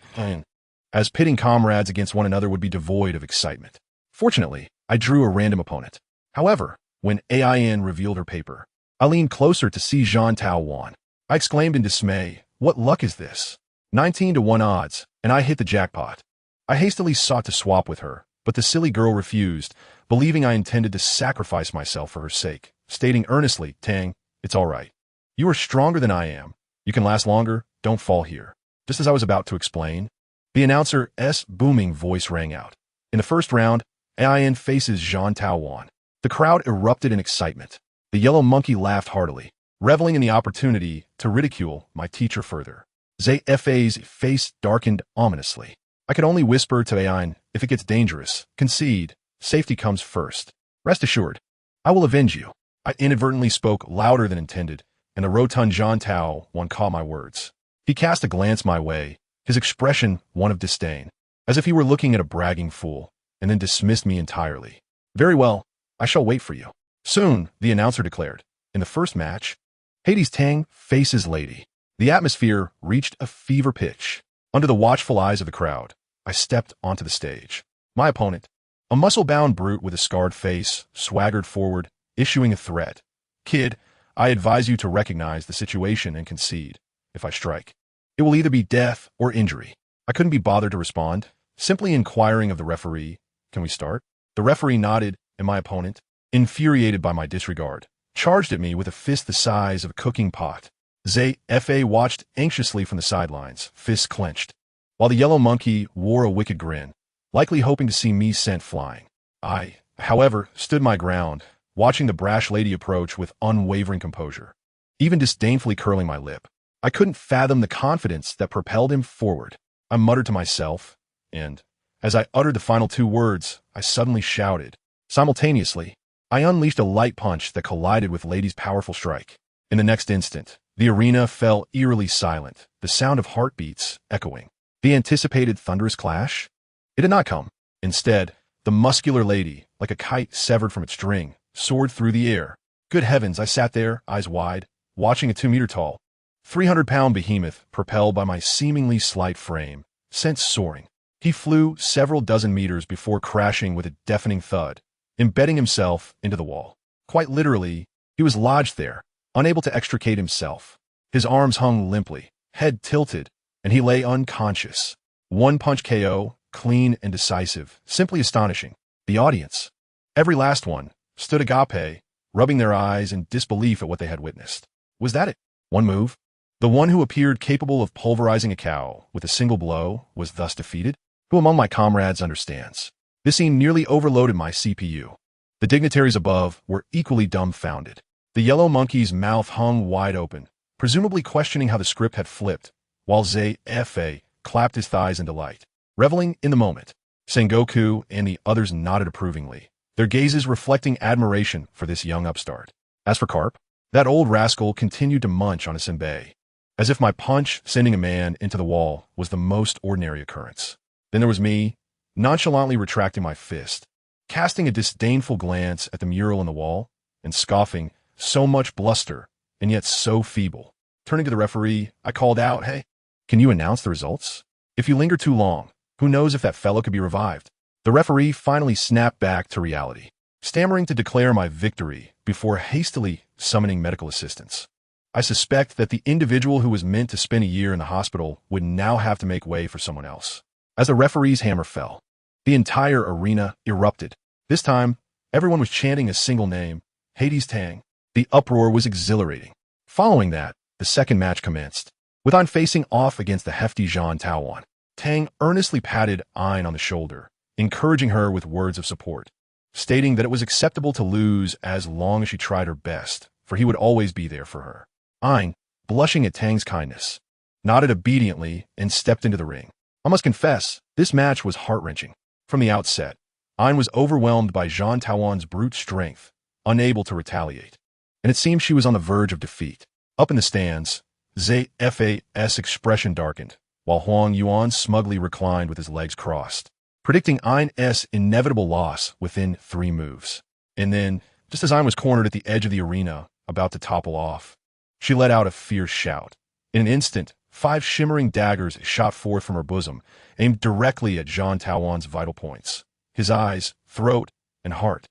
as pitting comrades against one another would be devoid of excitement. Fortunately, I drew a random opponent. However, when AIN revealed her paper, I leaned closer to see Jean Tao Wan. I exclaimed in dismay, what luck is this? 19-1 odds, and I hit the jackpot. I hastily sought to swap with her, but the silly girl refused, believing I intended to sacrifice myself for her sake, stating earnestly, Tang, it's all right. You are stronger than I am. You can last longer, don't fall here. Just as I was about to explain, the announcer's booming voice rang out. In the first round, AIN faces Jean Tao Wan. The crowd erupted in excitement. The yellow monkey laughed heartily, reveling in the opportunity to ridicule my teacher further. ZFA's face darkened ominously. I could only whisper to AIN, if it gets dangerous, concede, safety comes first. Rest assured, I will avenge you. I inadvertently spoke louder than intended, and the rotund Jean Tao Wan caught my words. He cast a glance my way, his expression one of disdain, as if he were looking at a bragging fool, and then dismissed me entirely. Very well, I shall wait for you. Soon, the announcer declared, in the first match, Hades Tang faces Lady. The atmosphere reached a fever pitch. Under the watchful eyes of the crowd, I stepped onto the stage. My opponent, a muscle-bound brute with a scarred face, swaggered forward, issuing a threat. Kid, I advise you to recognize the situation and concede. If I strike, it will either be death or injury. I couldn't be bothered to respond, simply inquiring of the referee, can we start? The referee nodded, and my opponent, infuriated by my disregard, charged at me with a fist the size of a cooking pot. ZFA watched anxiously from the sidelines, fists clenched, while the yellow monkey wore a wicked grin, likely hoping to see me sent flying. I, however, stood my ground, watching the brash lady approach with unwavering composure, even disdainfully curling my lip. I couldn't fathom the confidence that propelled him forward. I muttered to myself, and, as I uttered the final 2 words, I suddenly shouted. Simultaneously, I unleashed a light punch that collided with Lady's powerful strike. In the next instant, the arena fell eerily silent, the sound of heartbeats echoing. The anticipated thunderous clash? It did not come. Instead, the muscular lady, like a kite severed from its string, soared through the air. Good heavens, I sat there, eyes wide, watching a 2-meter-tall, 300-pound behemoth propelled by my seemingly slight frame, sent soaring. He flew several dozen meters before crashing with a deafening thud, embedding himself into the wall. Quite literally, he was lodged there, unable to extricate himself. His arms hung limply, head tilted, and he lay unconscious. 1-punch KO, clean and decisive, simply astonishing. The audience, every last one, stood agape, rubbing their eyes in disbelief at what they had witnessed. Was that it? One move? The one who appeared capable of pulverizing a cow with a single blow was thus defeated? Who among my comrades understands? This scene nearly overloaded my CPU. The dignitaries above were equally dumbfounded. The yellow monkey's mouth hung wide open, presumably questioning how the script had flipped, while ZFA clapped his thighs in delight, reveling in the moment. Sengoku and the others nodded approvingly, their gazes reflecting admiration for this young upstart. As for Carp, that old rascal continued to munch on a senbei, as if my punch sending a man into the wall was the most ordinary occurrence. Then there was me, nonchalantly retracting my fist, casting a disdainful glance at the mural on the wall, and scoffing, so much bluster, and yet so feeble. Turning to the referee, I called out, "Hey, can you announce the results? If you linger too long, who knows if that fellow could be revived?" The referee finally snapped back to reality, stammering to declare my victory before hastily summoning medical assistance. I suspect that the individual who was meant to spend a year in the hospital would now have to make way for someone else. As the referee's hammer fell, the entire arena erupted. This time, everyone was chanting a single name, Hades Tang. The uproar was exhilarating. Following that, the second match commenced, with Ain facing off against the hefty Jean Taowan. Tang earnestly patted Ain on the shoulder, encouraging her with words of support, stating that it was acceptable to lose as long as she tried her best, for he would always be there for her. Ain, blushing at Tang's kindness, nodded obediently and stepped into the ring. I must confess, this match was heart-wrenching. From the outset, Ain was overwhelmed by Jean Taowan's brute strength, unable to retaliate, and it seemed she was on the verge of defeat. Up in the stands, ZFA's expression darkened, while Huang Yuan smugly reclined with his legs crossed, predicting Ain's inevitable loss within 3 moves. And then, just as Ain was cornered at the edge of the arena, about to topple off, she let out a fierce shout. In an instant, 5 shimmering daggers shot forth from her bosom, aimed directly at Jean Taowan's vital points, his eyes, throat, and heart.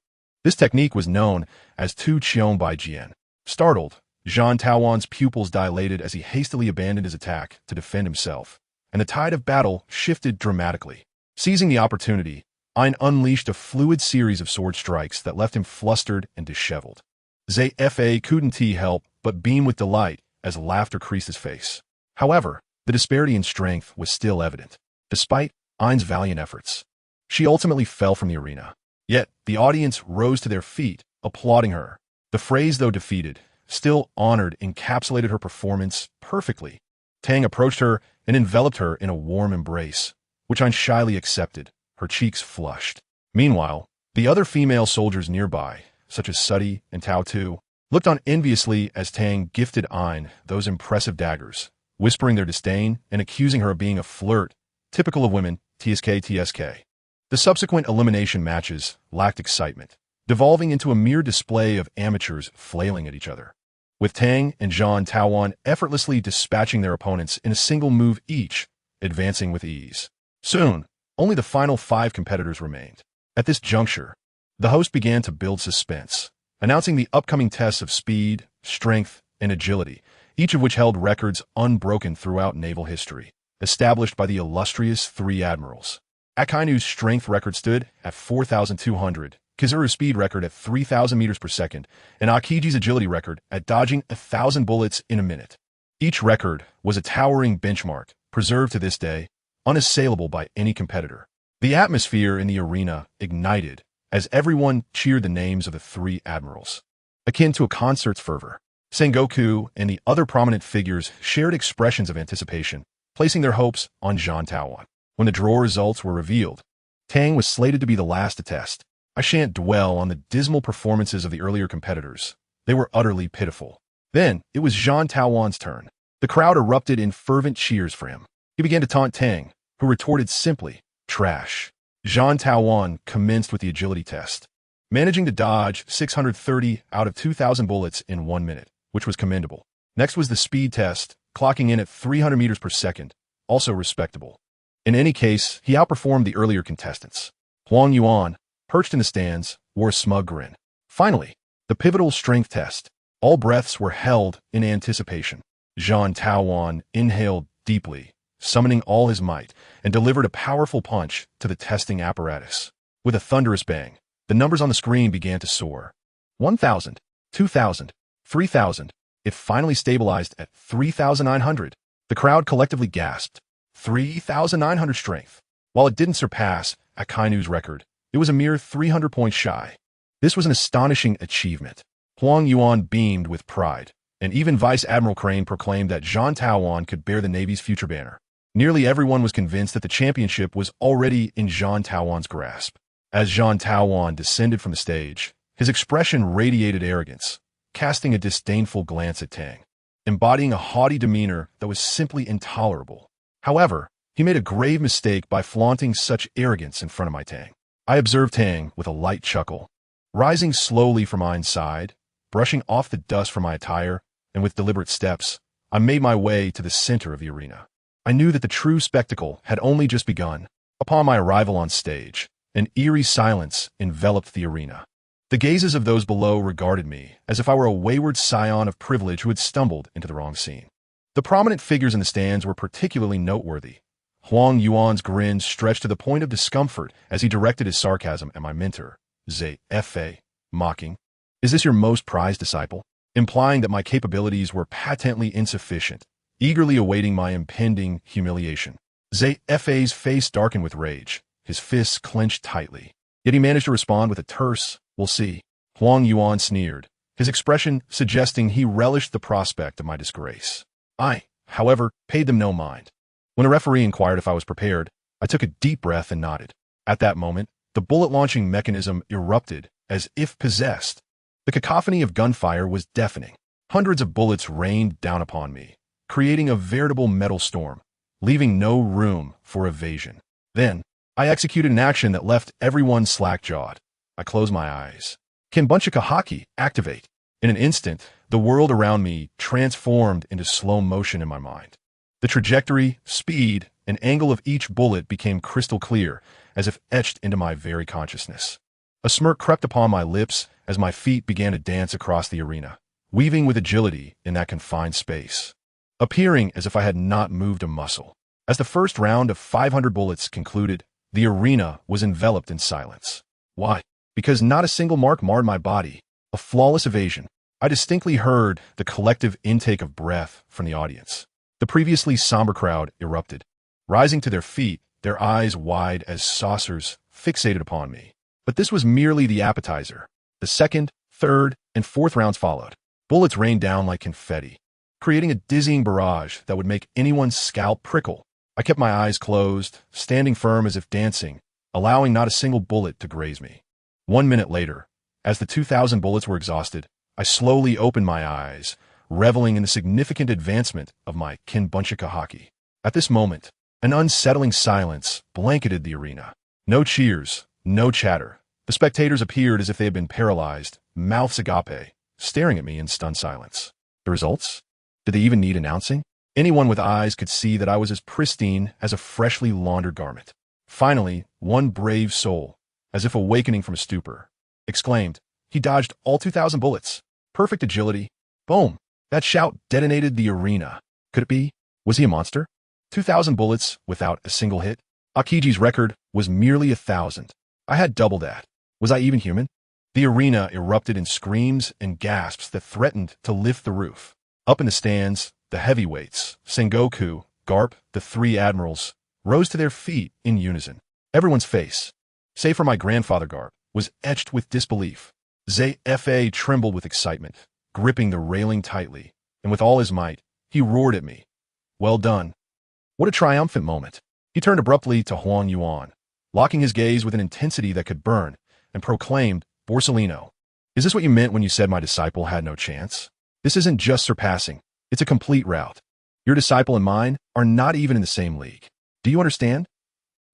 This technique was known as Tu Qiong Bai Jian. Startled, Jean Taowan's pupils dilated as he hastily abandoned his attack to defend himself, and the tide of battle shifted dramatically. Seizing the opportunity, Ain unleashed a fluid series of sword strikes that left him flustered and disheveled. ZFA couldn't help but beam with delight as laughter creased his face. However, the disparity in strength was still evident. Despite Ain's valiant efforts, she ultimately fell from the arena. Yet, the audience rose to their feet, applauding her. The phrase, though defeated, still honored, encapsulated her performance perfectly. Tang approached her and enveloped her in a warm embrace, which Ain shyly accepted, her cheeks flushed. Meanwhile, the other female soldiers nearby, such as Sudi and Tao Tu, looked on enviously as Tang gifted Ain those impressive daggers, whispering their disdain and accusing her of being a flirt, typical of women, TSK. The subsequent elimination matches lacked excitement, devolving into a mere display of amateurs flailing at each other, with Tang and Jean Taowan effortlessly dispatching their opponents in a single move each, advancing with ease. Soon, only the final 5 competitors remained. At this juncture, the host began to build suspense, announcing the upcoming tests of speed, strength, and agility, each of which held records unbroken throughout naval history, established by the illustrious 3 admirals. Akainu's strength record stood at 4,200, Kizuru's speed record at 3,000 meters per second, and Akiji's agility record at dodging 1,000 bullets in a minute. Each record was a towering benchmark, preserved to this day, unassailable by any competitor. The atmosphere in the arena ignited as everyone cheered the names of the 3 admirals. Akin to a concert's fervor, Sengoku and the other prominent figures shared expressions of anticipation, placing their hopes on Jean Taowan. When the draw results were revealed, Tang was slated to be the last to test. I shan't dwell on the dismal performances of the earlier competitors. They were utterly pitiful. Then, it was Jean Taowan's turn. The crowd erupted in fervent cheers for him. He began to taunt Tang, who retorted simply, "Trash." Jean Taowan commenced with the agility test, managing to dodge 630 out of 2,000 bullets in 1 minute, which was commendable. Next was the speed test, clocking in at 300 meters per second, also respectable. In any case, he outperformed the earlier contestants. Huang Yuan, perched in the stands, wore a smug grin. Finally, the pivotal strength test. All breaths were held in anticipation. Jean Taowan inhaled deeply, summoning all his might, and delivered a powerful punch to the testing apparatus. With a thunderous bang, the numbers on the screen began to soar. 1,000, 2,000, 3,000. It finally stabilized at 3,900. The crowd collectively gasped. 3,900 strength. While it didn't surpass Akainu's record, it was a mere 300 points shy. This was an astonishing achievement. Huang Yuan beamed with pride, and even Vice Admiral Crane proclaimed that Zhang Taowan could bear the Navy's future banner. Nearly everyone was convinced that the championship was already in Zhang Taowan's grasp. As Zhang Taowan descended from the stage, his expression radiated arrogance, casting a disdainful glance at Tang, embodying a haughty demeanor that was simply intolerable. However, he made a grave mistake by flaunting such arrogance in front of my Tang. I observed Tang with a light chuckle, rising slowly from Ein's side, brushing off the dust from my attire, and with deliberate steps, I made my way to the center of the arena. I knew that the true spectacle had only just begun. Upon my arrival on stage, an eerie silence enveloped the arena. The gazes of those below regarded me as if I were a wayward scion of privilege who had stumbled into the wrong scene. The prominent figures in the stands were particularly noteworthy. Huang Yuan's grin stretched to the point of discomfort as he directed his sarcasm at my mentor, the7-Year-Old's, mocking, "Is this your most prized disciple?" implying that my capabilities were patently insufficient, eagerly awaiting my impending humiliation. the7-Year-Old's face darkened with rage, his fists clenched tightly. Yet he managed to respond with a terse, "We'll see." Huang Yuan sneered, his expression suggesting he relished the prospect of my disgrace. I, however, paid them no mind. When a referee inquired if I was prepared, I took a deep breath and nodded. At that moment, the bullet launching mechanism erupted as if possessed. The cacophony of gunfire was deafening. Hundreds of bullets rained down upon me, creating a veritable metal storm, leaving no room for evasion. Then, I executed an action that left everyone slack-jawed. I closed my eyes. Kinbunchika Haki, activate. In an instant, the world around me transformed into slow motion in my mind. The trajectory, speed, and angle of each bullet became crystal clear, as if etched into my very consciousness. A smirk crept upon my lips as my feet began to dance across the arena, weaving with agility in that confined space, appearing as if I had not moved a muscle. As the first round of 500 bullets concluded, the arena was enveloped in silence. Why? Because not a single mark marred my body. A flawless evasion. I distinctly heard the collective intake of breath from the audience. The previously somber crowd erupted, rising to their feet, their eyes wide as saucers fixated upon me. But this was merely the appetizer. The second, third, and fourth rounds followed. Bullets rained down like confetti, creating a dizzying barrage that would make anyone's scalp prickle. I kept my eyes closed, standing firm as if dancing, allowing not a single bullet to graze me. 1 minute later, as the 2,000 bullets were exhausted, I slowly opened my eyes, reveling in the significant advancement of my Kinbunchika Haki. At this moment, an unsettling silence blanketed the arena. No cheers, no chatter. The spectators appeared as if they had been paralyzed, mouths agape, staring at me in stunned silence. The results? Did they even need announcing? Anyone with eyes could see that I was as pristine as a freshly laundered garment. Finally, one brave soul, as if awakening from a stupor, exclaimed, "He dodged all 2,000 bullets. Perfect agility." Boom! That shout detonated the arena. Could it be? Was he a monster? 2,000 bullets without a single hit? Akiji's record was merely 1,000. I had double that. Was I even human? The arena erupted in screams and gasps that threatened to lift the roof. Up in the stands, the heavyweights, Sengoku, Garp, the three admirals, rose to their feet in unison. Everyone's face, save for my grandfather Garp, was etched with disbelief. the7-Year-Old trembled with excitement, gripping the railing tightly, and with all his might, he roared at me. "Well done." What a triumphant moment. He turned abruptly to Huang Yuan, locking his gaze with an intensity that could burn, and proclaimed, "Borsellino, is this what you meant when you said my disciple had no chance? This isn't just surpassing, it's a complete rout. Your disciple and mine are not even in the same league. Do you understand?"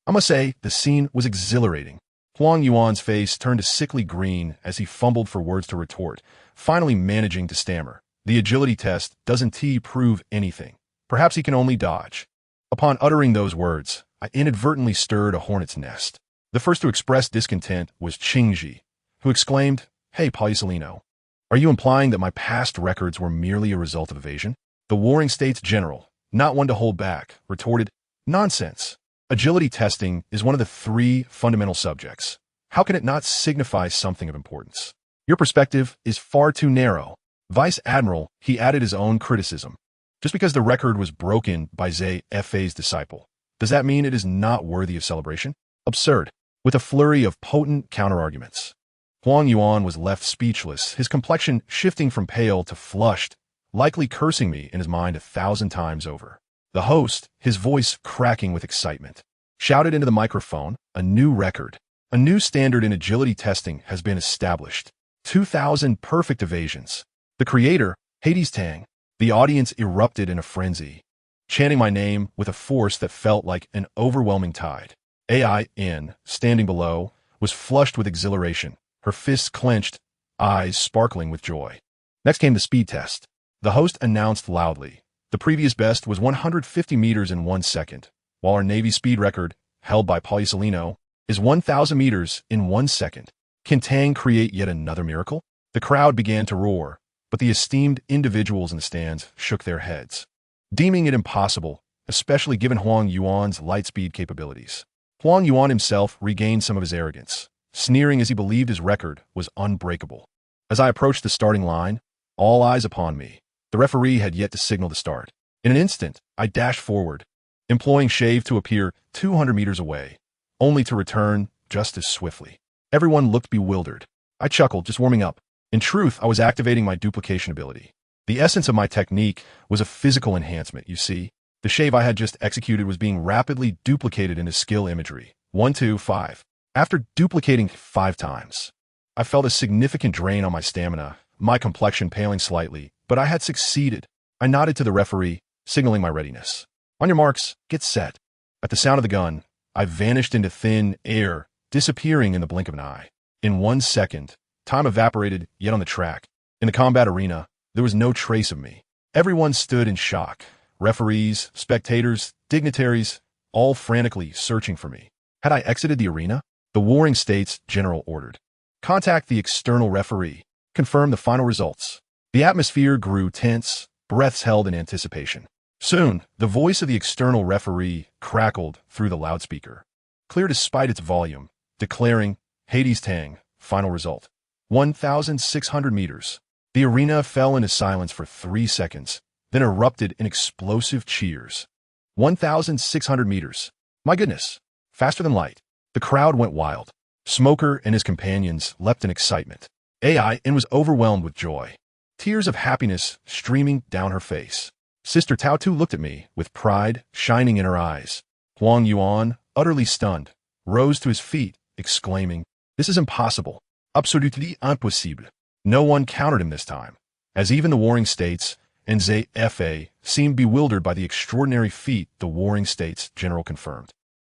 I must say, the scene was exhilarating. Huang Yuan's face turned a sickly green as he fumbled for words to retort, finally managing to stammer. The agility test doesn't prove anything. Perhaps he can only dodge. Upon uttering those words, I inadvertently stirred a hornet's nest. The first to express discontent was Qingji, who exclaimed, "Hey, Borsellino, are you implying that my past records were merely a result of evasion?" The Warring States General, not one to hold back, retorted, "Nonsense. Agility testing is one of the 3 fundamental subjects. How can it not signify something of importance? Your perspective is far too narrow." Vice Admiral, he added his own criticism. Just because the record was broken by the7-Year-Old's disciple, does that mean it is not worthy of celebration? Absurd. With a flurry of potent counterarguments, Huang Yuan was left speechless, his complexion shifting from pale to flushed, likely cursing me in his mind 1,000 times over. The host, his voice cracking with excitement, shouted into the microphone, "A new record. A new standard in agility testing has been established. 2,000 perfect evasions. The creator, Hades Tang." The audience erupted in a frenzy, chanting my name with a force that felt like an overwhelming tide. AI-N, standing below, was flushed with exhilaration, her fists clenched, eyes sparkling with joy. Next came the speed test. The host announced loudly, the previous best was 150 meters in 1 second, while our Navy speed record, held by Polisolino, is 1,000 meters in 1 second. Can Tang create yet another miracle? The crowd began to roar, but the esteemed individuals in the stands shook their heads, deeming it impossible, especially given Huang Yuan's lightspeed capabilities. Huang Yuan himself regained some of his arrogance, sneering as he believed his record was unbreakable. As I approached the starting line, all eyes upon me, the referee had yet to signal the start. In an instant, I dashed forward, employing Shave to appear 200 meters away, only to return just as swiftly. Everyone looked bewildered. I chuckled, just warming up. In truth, I was activating my duplication ability. The essence of my technique was a physical enhancement, you see. The shave I had just executed was being rapidly duplicated into skill imagery. 1, 2, 5. After duplicating 5 times, I felt a significant drain on my stamina, my complexion paling slightly, but I had succeeded. I nodded to the referee, signaling my readiness. On your marks, get set. At the sound of the gun, I vanished into thin air, disappearing in the blink of an eye. In 1 second, time evaporated, yet on the track. In the combat arena, there was no trace of me. Everyone stood in shock. Referees, spectators, dignitaries, all frantically searching for me. Had I exited the arena? The Warring States general ordered. Contact the external referee. Confirm the final results. The atmosphere grew tense, breaths held in anticipation. Soon, the voice of the external referee crackled through the loudspeaker, clear despite its volume, declaring, Hades Tang, final result. 1,600 meters. The arena fell into silence for 3 seconds, then erupted in explosive cheers. 1,600 meters. My goodness. Faster than light. The crowd went wild. Smoker and his companions leapt in excitement. AI-N was overwhelmed with joy, tears of happiness streaming down her face. Sister Tao too looked at me, with pride shining in her eyes. Huang Yuan, utterly stunned, rose to his feet, exclaiming, "This is impossible. Absolutely impossible." No one countered him this time, as even the Warring States and ZFA seemed bewildered by the extraordinary feat the Warring States general confirmed.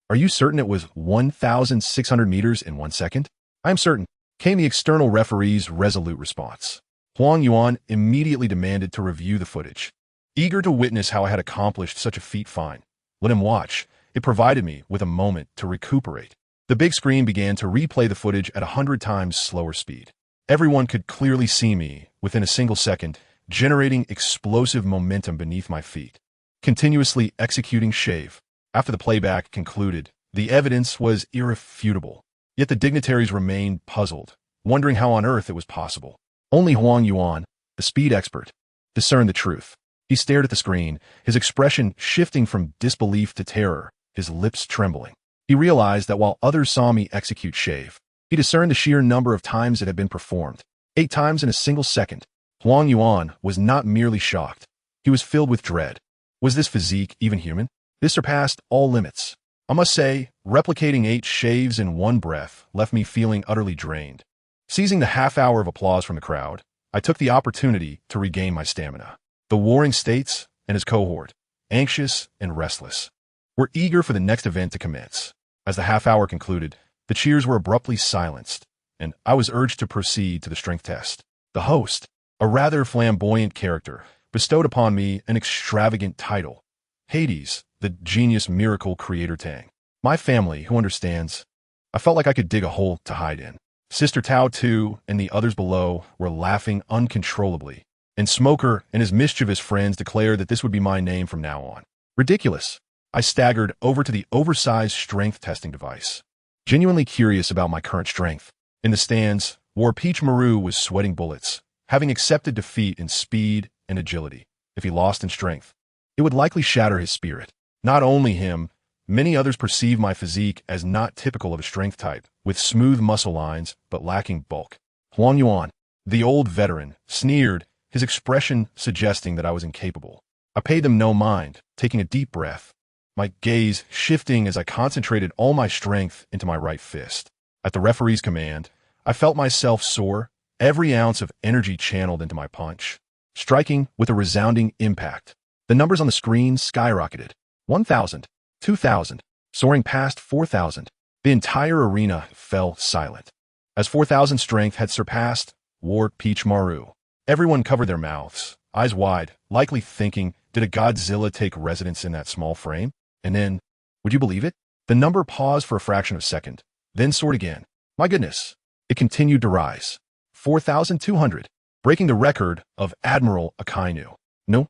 "Are you certain it was 1,600 meters in 1 second? "I am certain," came the external referee's resolute response. Huang Yuan immediately demanded to review the footage. Eager to witness how I had accomplished such a feat, fine. Let him watch. It provided me with a moment to recuperate. The big screen began to replay the footage at 100 times slower speed. Everyone could clearly see me, within a single second, generating explosive momentum beneath my feet, continuously executing Shave. After the playback concluded, the evidence was irrefutable. Yet the dignitaries remained puzzled, wondering how on earth it was possible. Only Huang Yuan, the speed expert, discerned the truth. He stared at the screen, his expression shifting from disbelief to terror, his lips trembling. He realized that while others saw me execute Shave, he discerned the sheer number of times it had been performed. 8 times in a single second. Huang Yuan was not merely shocked. He was filled with dread. Was this physique even human? This surpassed all limits. I must say, replicating 8 shaves in one breath left me feeling utterly drained. Seizing the half-hour of applause from the crowd, I took the opportunity to regain my stamina. The Warring States and his cohort, anxious and restless, were eager for the next event to commence. As the half-hour concluded, the cheers were abruptly silenced, and I was urged to proceed to the strength test. The host, a rather flamboyant character, bestowed upon me an extravagant title, Hades, the genius miracle creator Tang. My family, who understands, I felt like I could dig a hole to hide in. Sister Tao too, and the others below, were laughing uncontrollably, and Smoker and his mischievous friends declared that this would be my name from now on. Ridiculous. I staggered over to the oversized strength testing device, genuinely curious about my current strength. In the stands, War Peach Maru was sweating bullets, having accepted defeat in speed and agility. If he lost in strength, it would likely shatter his spirit. Not only him, Many others perceive my physique as not typical of a strength type, with smooth muscle lines but lacking bulk. Huang Yuan, the old veteran, sneered, his expression suggesting that I was incapable. I paid them no mind, taking a deep breath, my gaze shifting as I concentrated all my strength into my right fist. At the referee's command, I felt myself soar, every ounce of energy channeled into my punch, striking with a resounding impact. The numbers on the screen skyrocketed. 1,000, 2,000, soaring past 4,000. The entire arena fell silent. As 4,000 strength had surpassed War Peach Maru, everyone covered their mouths, eyes wide, likely thinking, did a Godzilla take residence in that small frame? And then, would you believe it? The number paused for a fraction of a second, then soared again. My goodness, it continued to rise. 4,200, breaking the record of Admiral Akainu. No.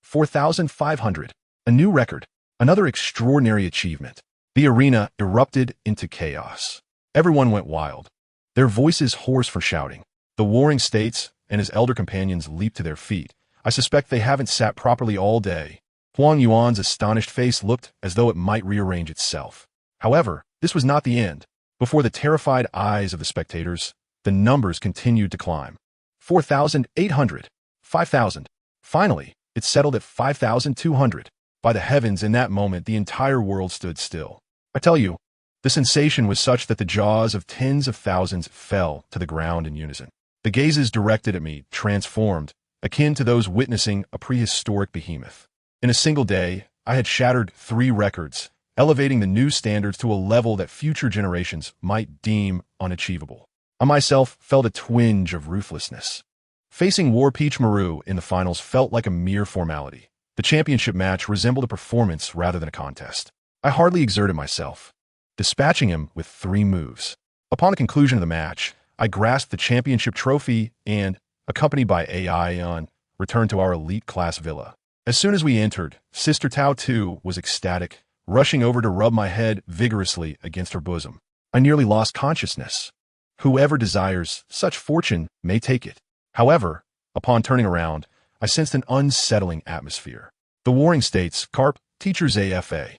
4,500, a new record, another extraordinary achievement. The arena erupted into chaos. Everyone went wild, their voices hoarse for shouting. The warring states and his elder companions leaped to their feet. I suspect they haven't sat properly all day. Huang Yuan's astonished face looked as though it might rearrange itself. However, this was not the end. Before the terrified eyes of the spectators, the numbers continued to climb. 4,800, 5,000. Finally, it settled at 5,200. By the heavens, in that moment, the entire world stood still. I tell you, the sensation was such that the jaws of tens of thousands fell to the ground in unison. The gazes directed at me transformed, akin to those witnessing a prehistoric behemoth. In a single day, I had shattered 3 records, elevating the new standards to a level that future generations might deem unachievable. I myself felt a twinge of ruthlessness. Facing War Peach Maru in the finals felt like a mere formality. The championship match resembled a performance rather than a contest. I hardly exerted myself, dispatching him with 3 moves. Upon the conclusion of the match, I grasped the championship trophy and, accompanied by Aion, returned to our elite class villa. As soon as we entered, Sister Tao too was ecstatic, rushing over to rub my head vigorously against her bosom. I nearly lost consciousness. Whoever desires such fortune may take it. However, upon turning around, I sensed an unsettling atmosphere. The warring states, Carp, Teachers AFA,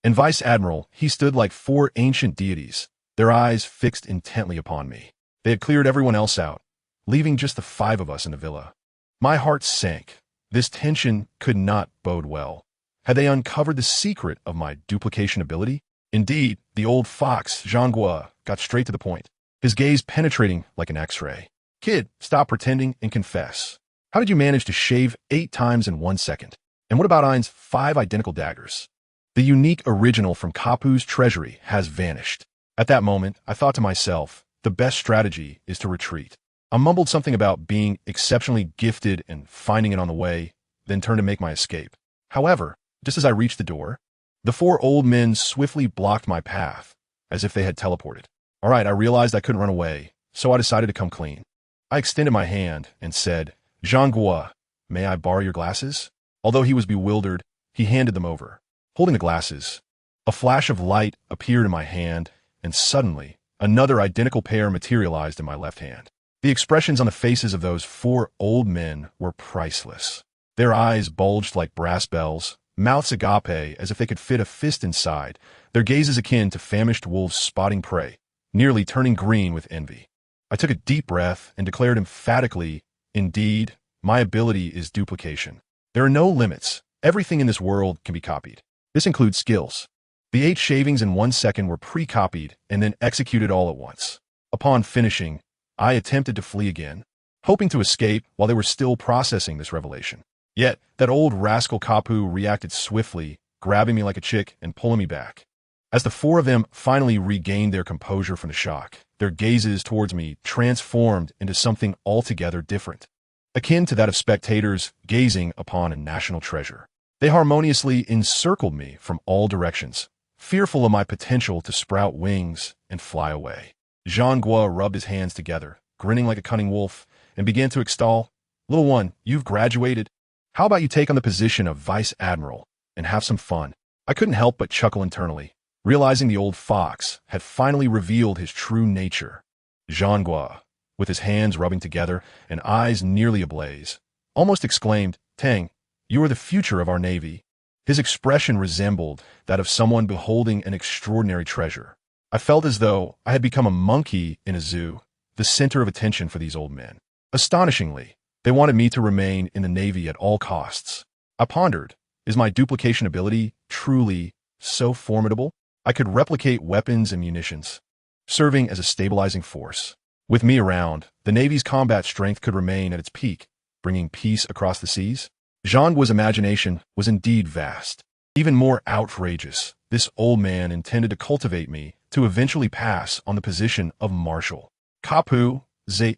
and Vice Admiral, he stood like 4 ancient deities, their eyes fixed intently upon me. They had cleared everyone else out, leaving just the 5 of us in the villa. My heart sank. This tension could not bode well. Had they uncovered the secret of my duplication ability? Indeed, the old fox, Zhanghua, got straight to the point, his gaze penetrating like an X-ray. Kid, stop pretending and confess. How did you manage to shave 8 times in 1 second? And what about Ain's 5 identical daggers? The unique original from Kapu's treasury has vanished. At that moment, I thought to myself, the best strategy is to retreat. I mumbled something about being exceptionally gifted and finding it on the way, then turned to make my escape. However, just as I reached the door, the 4 old men swiftly blocked my path, as if they had teleported. All right, I realized I couldn't run away, so I decided to come clean. I extended my hand and said, Zhanghua, may I borrow your glasses? Although he was bewildered, he handed them over. Holding the glasses, a flash of light appeared in my hand, and suddenly, another identical pair materialized in my left hand. The expressions on the faces of those 4 old men were priceless. Their eyes bulged like brass bells, mouths agape as if they could fit a fist inside, their gazes akin to famished wolves spotting prey, nearly turning green with envy. I took a deep breath and declared emphatically, indeed, my ability is duplication. There are no limits. Everything in this world can be copied. This includes skills. The 8 shavings in 1 second were pre-copied and then executed all at once. Upon finishing, I attempted to flee again, hoping to escape while they were still processing this revelation. Yet, that old rascal Kapu reacted swiftly, grabbing me like a chick and pulling me back. As the 4 of them finally regained their composure from the shock, their gazes towards me transformed into something altogether different, akin to that of spectators gazing upon a national treasure. They harmoniously encircled me from all directions, fearful of my potential to sprout wings and fly away. Zhanghua rubbed his hands together, grinning like a cunning wolf, and began to extol, "Little one, you've graduated. How about you take on the position of Vice Admiral and have some fun?" I couldn't help but chuckle internally, realizing the old fox had finally revealed his true nature. Zhanghua, with his hands rubbing together and eyes nearly ablaze, almost exclaimed, "Tang, you are the future of our navy." His expression resembled that of someone beholding an extraordinary treasure. I felt as though I had become a monkey in a zoo, the center of attention for these old men. Astonishingly, they wanted me to remain in the Navy at all costs. I pondered, is my duplication ability truly so formidable? I could replicate weapons and munitions, serving as a stabilizing force. With me around, the Navy's combat strength could remain at its peak, bringing peace across the seas. Jean-Gui's imagination was indeed vast. Even more outrageous, this old man intended to cultivate me to eventually pass on the position of marshal. Kapu, the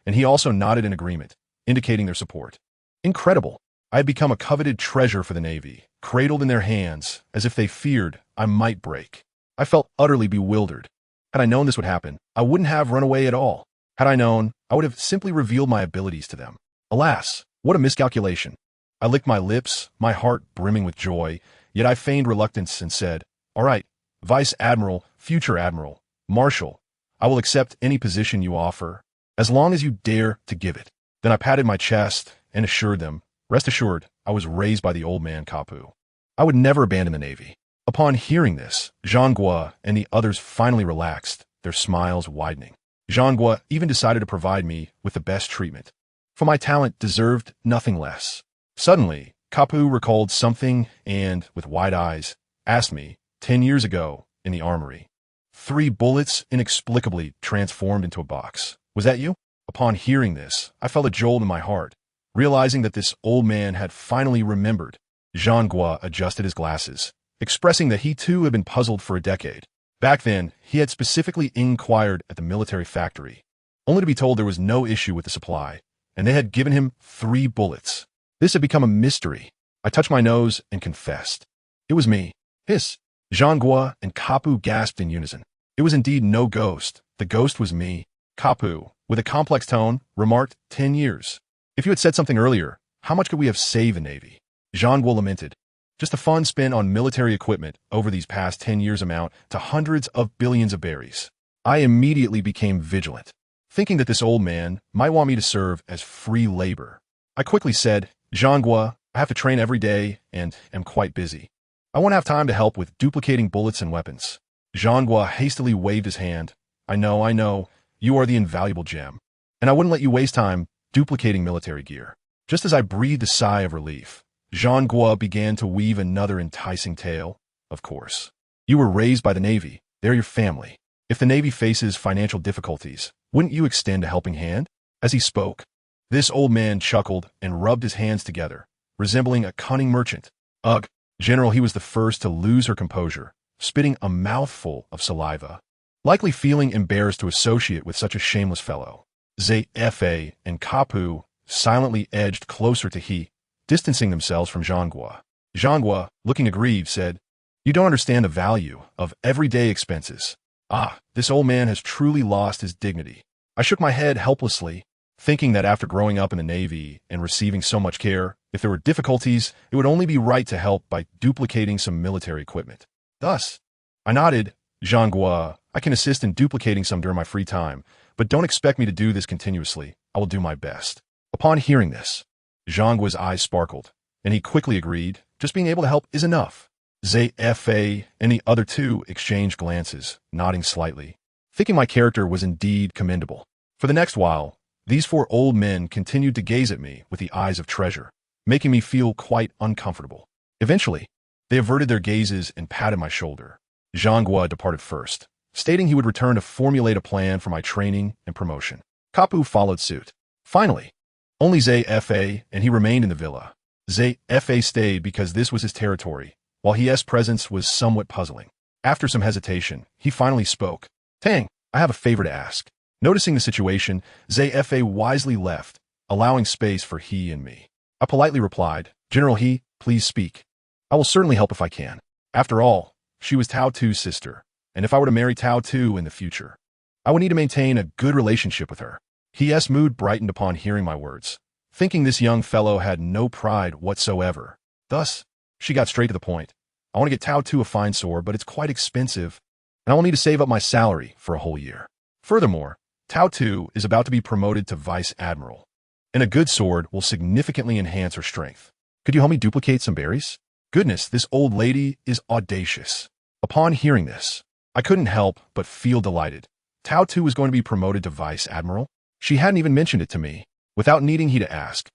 and he also nodded in agreement, indicating their support. Incredible. I had become a coveted treasure for the Navy, cradled in their hands as if they feared I might break. I felt utterly bewildered. Had I known this would happen, I wouldn't have run away at all. Had I known, I would have simply revealed my abilities to them. Alas, what a miscalculation. I licked my lips, my heart brimming with joy, yet I feigned reluctance and said, "All right, Vice Admiral, Future Admiral, Marshal, I will accept any position you offer, as long as you dare to give it." Then I patted my chest and assured them, rest assured, I was raised by the old man Kapu. I would never abandon the Navy. Upon hearing this, Jean-Gua and the others finally relaxed, their smiles widening. Jean-Gua even decided to provide me with the best treatment, for my talent deserved nothing less. Suddenly, Kapu recalled something and, with wide eyes, asked me, 10 years ago, in the armory. 3 bullets inexplicably transformed into a box. Was that you? Upon hearing this, I felt a jolt in my heart, realizing that this old man had finally remembered. Jean-Gua adjusted his glasses, expressing that he too had been puzzled for a decade. Back then, he had specifically inquired at the military factory, only to be told there was no issue with the supply, and they had given him 3 bullets. This had become a mystery. I touched my nose and confessed. It was me. Hiss. Jean-Gua and Kapu gasped in unison. It was indeed no ghost. The ghost was me. Kapu, with a complex tone, remarked, 10 years. If you had said something earlier, how much could we have saved the Navy? Jean-Gua lamented. Just the funds spent on military equipment over these past 10 years amount to hundreds of billions of berries. I immediately became vigilant, thinking that this old man might want me to serve as free labor. I quickly said, Jean-Gua, I have to train every day and am quite busy. I won't have time to help with duplicating bullets and weapons. Jean-Gua hastily waved his hand. I know, you are the invaluable gem, and I wouldn't let you waste time duplicating military gear. Just as I breathed a sigh of relief, Jean-Gua began to weave another enticing tale. Of course. You were raised by the Navy. They're your family. If the Navy faces financial difficulties, wouldn't you extend a helping hand? As he spoke, this old man chuckled and rubbed his hands together, resembling a cunning merchant. Ugh, General, he was the first to lose her composure, spitting a mouthful of saliva, likely feeling embarrassed to associate with such a shameless fellow. Zefa and Kapu silently edged closer to he, distancing themselves from Jean-Gua. Jean-Gua, looking aggrieved, said, You don't understand the value of everyday expenses. Ah, this old man has truly lost his dignity. I shook my head helplessly, thinking that after growing up in the Navy and receiving so much care, if there were difficulties, it would only be right to help by duplicating some military equipment. Thus, I nodded, Jean-Gua, I can assist in duplicating some during my free time, but don't expect me to do this continuously. I will do my best. Upon hearing this, Jean-Gua's eyes sparkled, and he quickly agreed, just being able to help is enough. Zefa and the other 2 exchanged glances, nodding slightly, thinking my character was indeed commendable. For the next while, these 4 old men continued to gaze at me with the eyes of treasure, making me feel quite uncomfortable. Eventually, they averted their gazes and patted my shoulder. Jean-Gua departed first, stating he would return to formulate a plan for my training and promotion. Kapu followed suit. Finally, only Zefa and he remained in the villa. Zefa stayed because this was his territory, while his presence was somewhat puzzling. After some hesitation, he finally spoke. Tang, I have a favor to ask. Noticing the situation, Zefa wisely left, allowing space for he and me. I politely replied, General He, please speak. I will certainly help if I can. After all, she was Tao Tu's sister, and if I were to marry Tao Tu in the future, I would need to maintain a good relationship with her. His mood brightened upon hearing my words, thinking this young fellow had no pride whatsoever. Thus, she got straight to the point. I want to get Tao Tu a fine sword, but it's quite expensive, and I will need to save up my salary for a whole year. Furthermore, Tao Tu is about to be promoted to Vice Admiral, and a good sword will significantly enhance her strength. Could you help me duplicate some berries? Goodness, this old lady is audacious. Upon hearing this, I couldn't help but feel delighted. Tao Tu was going to be promoted to Vice Admiral. She hadn't even mentioned it to me, without needing he to ask.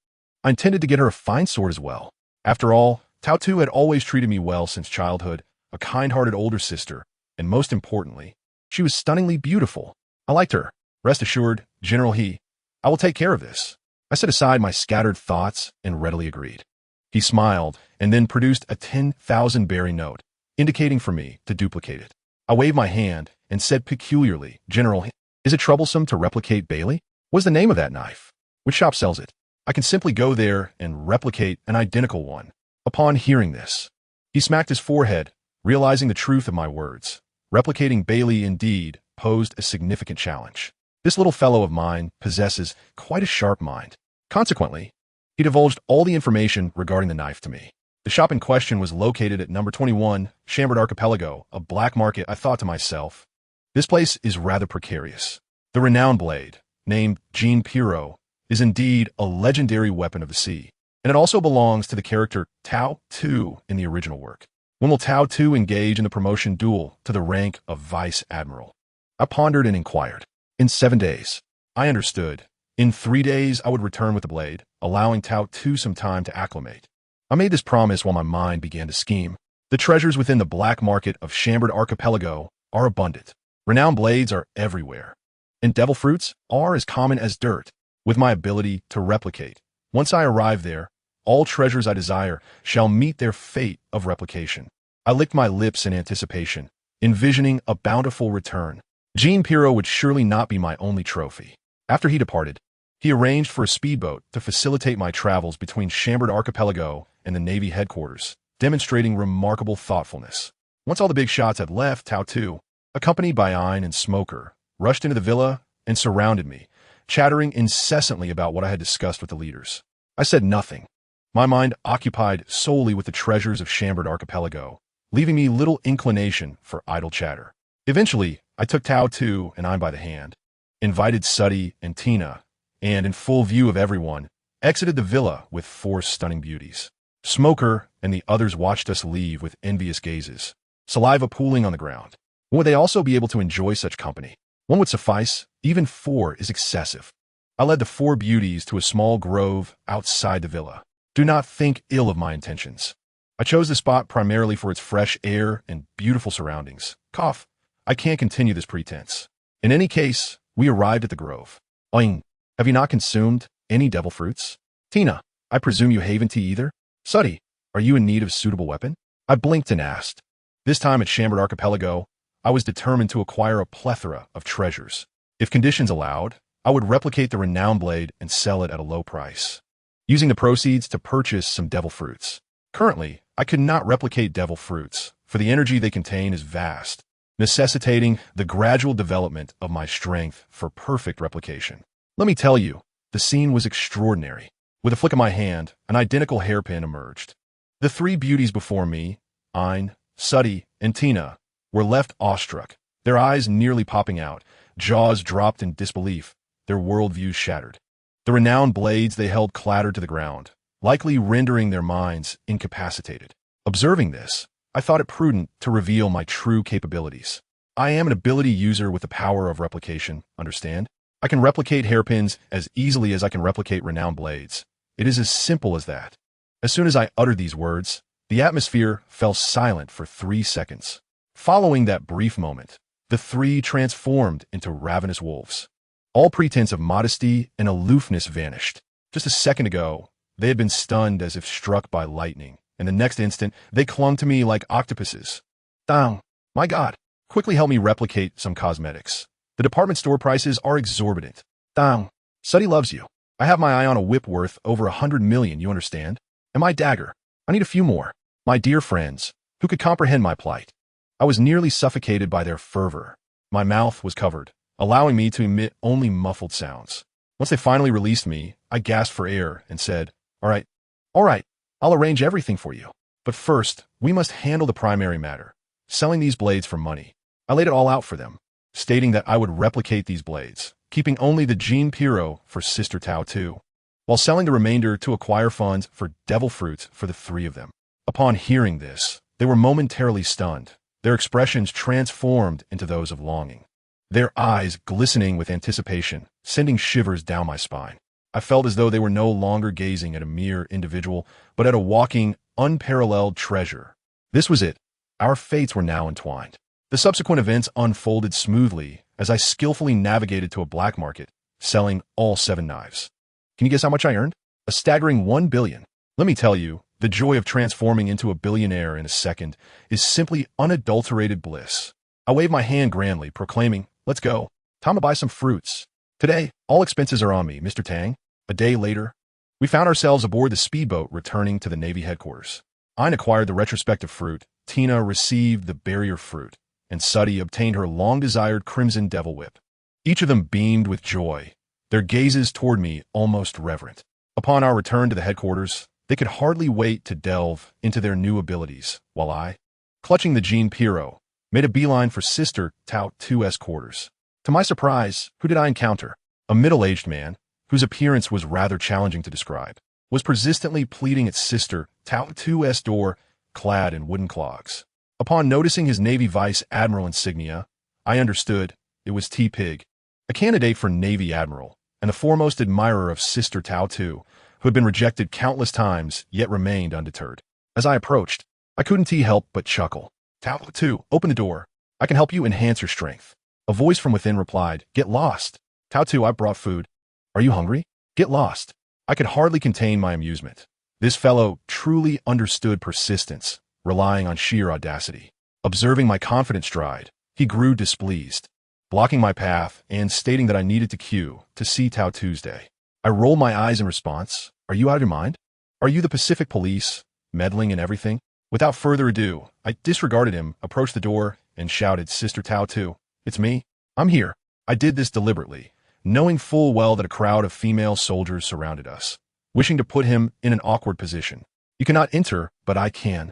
I intended to get her a fine sword as well. After all, Tao Tu had always treated me well since childhood, a kind-hearted older sister, and most importantly, she was stunningly beautiful. I liked her. Rest assured, General He, I will take care of this. I set aside my scattered thoughts and readily agreed. He smiled and then produced a 10,000 berry note, indicating for me to duplicate it. I waved my hand and said peculiarly, General, is it troublesome to replicate Bailey? What's the name of that knife? Which shop sells it? I can simply go there and replicate an identical one. Upon hearing this, he smacked his forehead, realizing the truth of my words. Replicating Bailey indeed posed a significant challenge. This little fellow of mine possesses quite a sharp mind. Consequently, he divulged all the information regarding the knife to me. The shop in question was located at number 21, Chambord Archipelago, a black market. I thought to myself, this place is rather precarious. The renowned blade, named Jean Pirot, is indeed a legendary weapon of the sea, and it also belongs to the character Tao Tu in the original work. When will Tao Tu engage in the promotion duel to the rank of Vice Admiral? I pondered and inquired. In 7 days. I understood. In 3 days, I would return with the blade, allowing Tao Tu some time to acclimate. I made this promise while my mind began to scheme. The treasures within the black market of Chambord Archipelago are abundant. Renowned blades are everywhere, and devil fruits are as common as dirt. With my ability to replicate, once I arrive there, all treasures I desire shall meet their fate of replication. I licked my lips in anticipation, envisioning a bountiful return. Jean Pirot would surely not be my only trophy. After he departed, he arranged for a speedboat to facilitate my travels between Chambord Archipelago and the Navy headquarters, demonstrating remarkable thoughtfulness. Once all the big shots had left, Tao Tu, accompanied by Ein and Smoker, rushed into the villa and surrounded me, chattering incessantly about what I had discussed with the leaders. I said nothing, my mind occupied solely with the treasures of Chambord Archipelago, leaving me little inclination for idle chatter. Eventually, I took Tao Tu and Ein by the hand, invited Suddy and Tina, and in full view of everyone, exited the villa with 4 stunning beauties. Smoker and the others watched us leave with envious gazes, saliva pooling on the ground. Would they also be able to enjoy such company? One would suffice, even 4 is excessive. I led the 4 beauties to a small grove outside the villa. Do not think ill of my intentions. I chose the spot primarily for its fresh air and beautiful surroundings. Cough. I can't continue this pretense. In any case, we arrived at the grove. Oing, have you not consumed any devil fruits? Tina, I presume you haven't tea either? Suddy, are you in need of a suitable weapon? I blinked and asked. This time at Chambord Archipelago, I was determined to acquire a plethora of treasures. If conditions allowed, I would replicate the renowned blade and sell it at a low price, using the proceeds to purchase some devil fruits. Currently, I could not replicate devil fruits, for the energy they contain is vast, necessitating the gradual development of my strength for perfect replication. Let me tell you, the scene was extraordinary. With a flick of my hand, an identical hairpin emerged. The 3 beauties before me, Ein, Suddy, and Tina, were left awestruck, their eyes nearly popping out, jaws dropped in disbelief, their worldviews shattered. The renowned blades they held clattered to the ground, likely rendering their minds incapacitated. Observing this, I thought it prudent to reveal my true capabilities. I am an ability user with the power of replication, understand? I can replicate hairpins as easily as I can replicate renowned blades. It is as simple as that. As soon as I uttered these words, the atmosphere fell silent for 3 seconds. Following that brief moment, the 3 transformed into ravenous wolves. All pretense of modesty and aloofness vanished. Just a second ago, they had been stunned as if struck by lightning, and the next instant, they clung to me like octopuses. Dang, my God, quickly help me replicate some cosmetics. The department store prices are exorbitant. Dang, Suddy loves you. I have my eye on a whip worth over 100 million, you understand? And my dagger. I need a few more. My dear friends, who could comprehend my plight. I was nearly suffocated by their fervor. My mouth was covered, allowing me to emit only muffled sounds. Once they finally released me, I gasped for air and said, all right, I'll arrange everything for you. But first, we must handle the primary matter, selling these blades for money. I laid it all out for them, stating that I would replicate these blades, keeping only the Jean Pirot for Sister Tao Tu, while selling the remainder to acquire funds for devil fruits for the 3 of them. Upon hearing this, they were momentarily stunned, their expressions transformed into those of longing, their eyes glistening with anticipation, sending shivers down my spine. I felt as though they were no longer gazing at a mere individual, but at a walking, unparalleled treasure. This was it. Our fates were now entwined. The subsequent events unfolded smoothly as I skillfully navigated to a black market, selling all 7 knives. Can you guess how much I earned? A staggering 1 billion. Let me tell you, the joy of transforming into a billionaire in a second is simply unadulterated bliss. I waved my hand grandly, proclaiming, "Let's go. Time to buy some fruits. Today, all expenses are on me, Mr. Tang." A day later, we found ourselves aboard the speedboat returning to the Navy headquarters. Ayn acquired the retrospective fruit, Tina received the barrier fruit, and Suddy obtained her long-desired crimson devil whip. Each of them beamed with joy, their gazes toward me almost reverent. Upon our return to the headquarters, they could hardly wait to delve into their new abilities, while I, clutching the Jean Pirro, made a beeline for Sister Tao 2's quarters. To my surprise, who did I encounter? A middle-aged man, whose appearance was rather challenging to describe, was persistently pleading at Sister Tao 2's door, clad in wooden clogs. Upon noticing his Navy Vice Admiral insignia, I understood it was T-Pig, a candidate for Navy Admiral, and the foremost admirer of Sister Tao 2, who had been rejected countless times, yet remained undeterred. As I approached, I couldn't help but chuckle. "Tao 2, open the door. I can help you enhance your strength." A voice from within replied, "Get lost." "Tao 2, I brought food." "Are you hungry?" "Get lost." I could hardly contain my amusement. This fellow truly understood persistence, relying on sheer audacity. Observing my confident stride, he grew displeased, blocking my path and stating that I needed to queue to see Tao Tuesday. I rolled my eyes in response. "Are you out of your mind? Are you the Pacific Police, meddling in everything?" Without further ado, I disregarded him, approached the door, and shouted, "Sister Tao 2, it's me. I'm here." I did this deliberately, knowing full well that a crowd of female soldiers surrounded us, wishing to put him in an awkward position. "You cannot enter, but I can."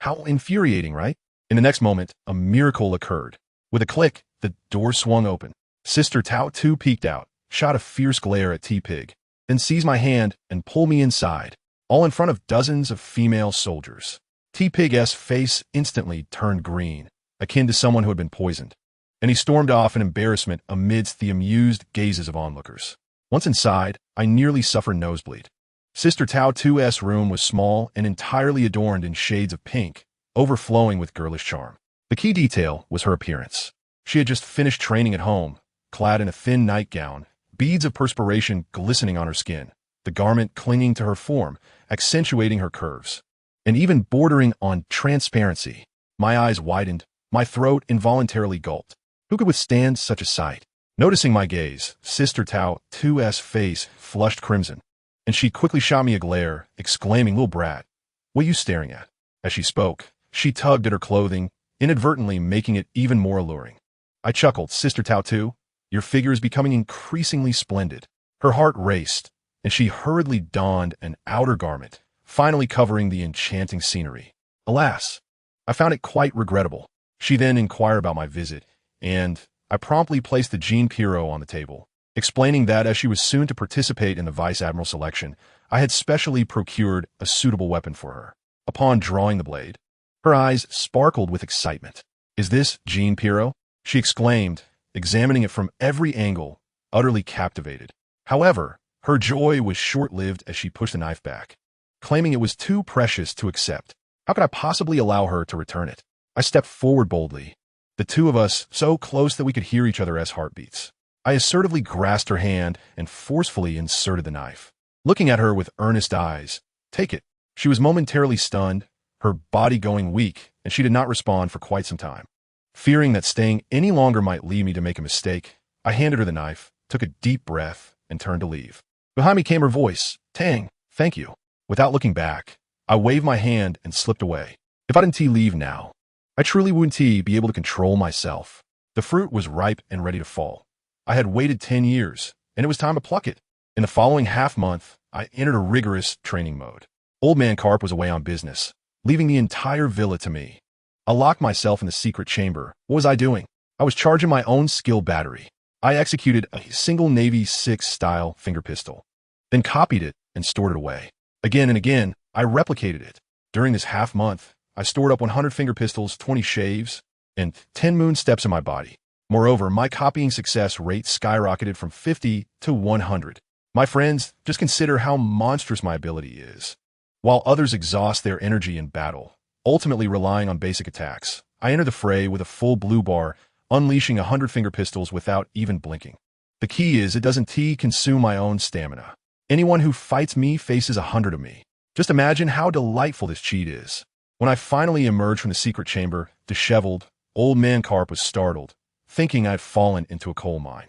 How infuriating, right? In the next moment, a miracle occurred. With a click, the door swung open. Sister Tao 2 peeked out, shot a fierce glare at T-Pig, then seized my hand and pulled me inside, all in front of dozens of female soldiers. T-Pig's face instantly turned green, akin to someone who had been poisoned, and he stormed off in embarrassment amidst the amused gazes of onlookers. Once inside, I nearly suffered nosebleed. Sister Tao 2's room was small and entirely adorned in shades of pink, overflowing with girlish charm. The key detail was her appearance. She had just finished training at home, clad in a thin nightgown, beads of perspiration glistening on her skin, the garment clinging to her form, accentuating her curves, and even bordering on transparency. My eyes widened, my throat involuntarily gulped. Who could withstand such a sight? Noticing my gaze, Sister Tao 2's face flushed crimson, and she quickly shot me a glare, exclaiming, "Little brat, what are you staring at?" As she spoke, she tugged at her clothing, inadvertently making it even more alluring. I chuckled, "Sister Tao 2, your figure is becoming increasingly splendid." Her heart raced, and she hurriedly donned an outer garment, finally covering the enchanting scenery. Alas, I found it quite regrettable. She then inquired about my visit, and I promptly placed the Jean Pirro on the table, explaining that as she was soon to participate in the Vice Admiral selection, I had specially procured a suitable weapon for her. Upon drawing the blade, her eyes sparkled with excitement. "Is this Jean Pirro?" she exclaimed, examining it from every angle, utterly captivated. However, her joy was short-lived as she pushed the knife back, claiming it was too precious to accept. How could I possibly allow her to return it? I stepped forward boldly, the two of us so close that we could hear each other as heartbeats. I assertively grasped her hand and forcefully inserted the knife. Looking at her with earnest eyes, "Take it." She was momentarily stunned, her body going weak, and she did not respond for quite some time. Fearing that staying any longer might lead me to make a mistake, I handed her the knife, took a deep breath, and turned to leave. Behind me came her voice, "Tang, thank you." Without looking back, I waved my hand and slipped away. If I didn't leave now, I truly wouldn't be able to control myself. The fruit was ripe and ready to fall. I had waited 10 years, and it was time to pluck it. In the following half-month, I entered a rigorous training mode. Old Man Carp was away on business, leaving the entire villa to me. I locked myself in the secret chamber. What was I doing? I was charging my own skill battery. I executed a single Navy 6-style finger pistol, then copied it and stored it away. Again and again, I replicated it, During this half-month, I stored up 100 finger pistols, 20 shaves, and 10 moon steps in my body. Moreover, my copying success rate skyrocketed from 50 to 100. My friends, just consider how monstrous my ability is. While others exhaust their energy in battle, ultimately relying on basic attacks, I enter the fray with a full blue bar, unleashing 100 finger pistols without even blinking. The key is it doesn't consume my own stamina. Anyone who fights me faces 100 of me. Just imagine how delightful this cheat is. When I finally emerged from the secret chamber, disheveled, old man Carp was startled, thinking I'd fallen into a coal mine.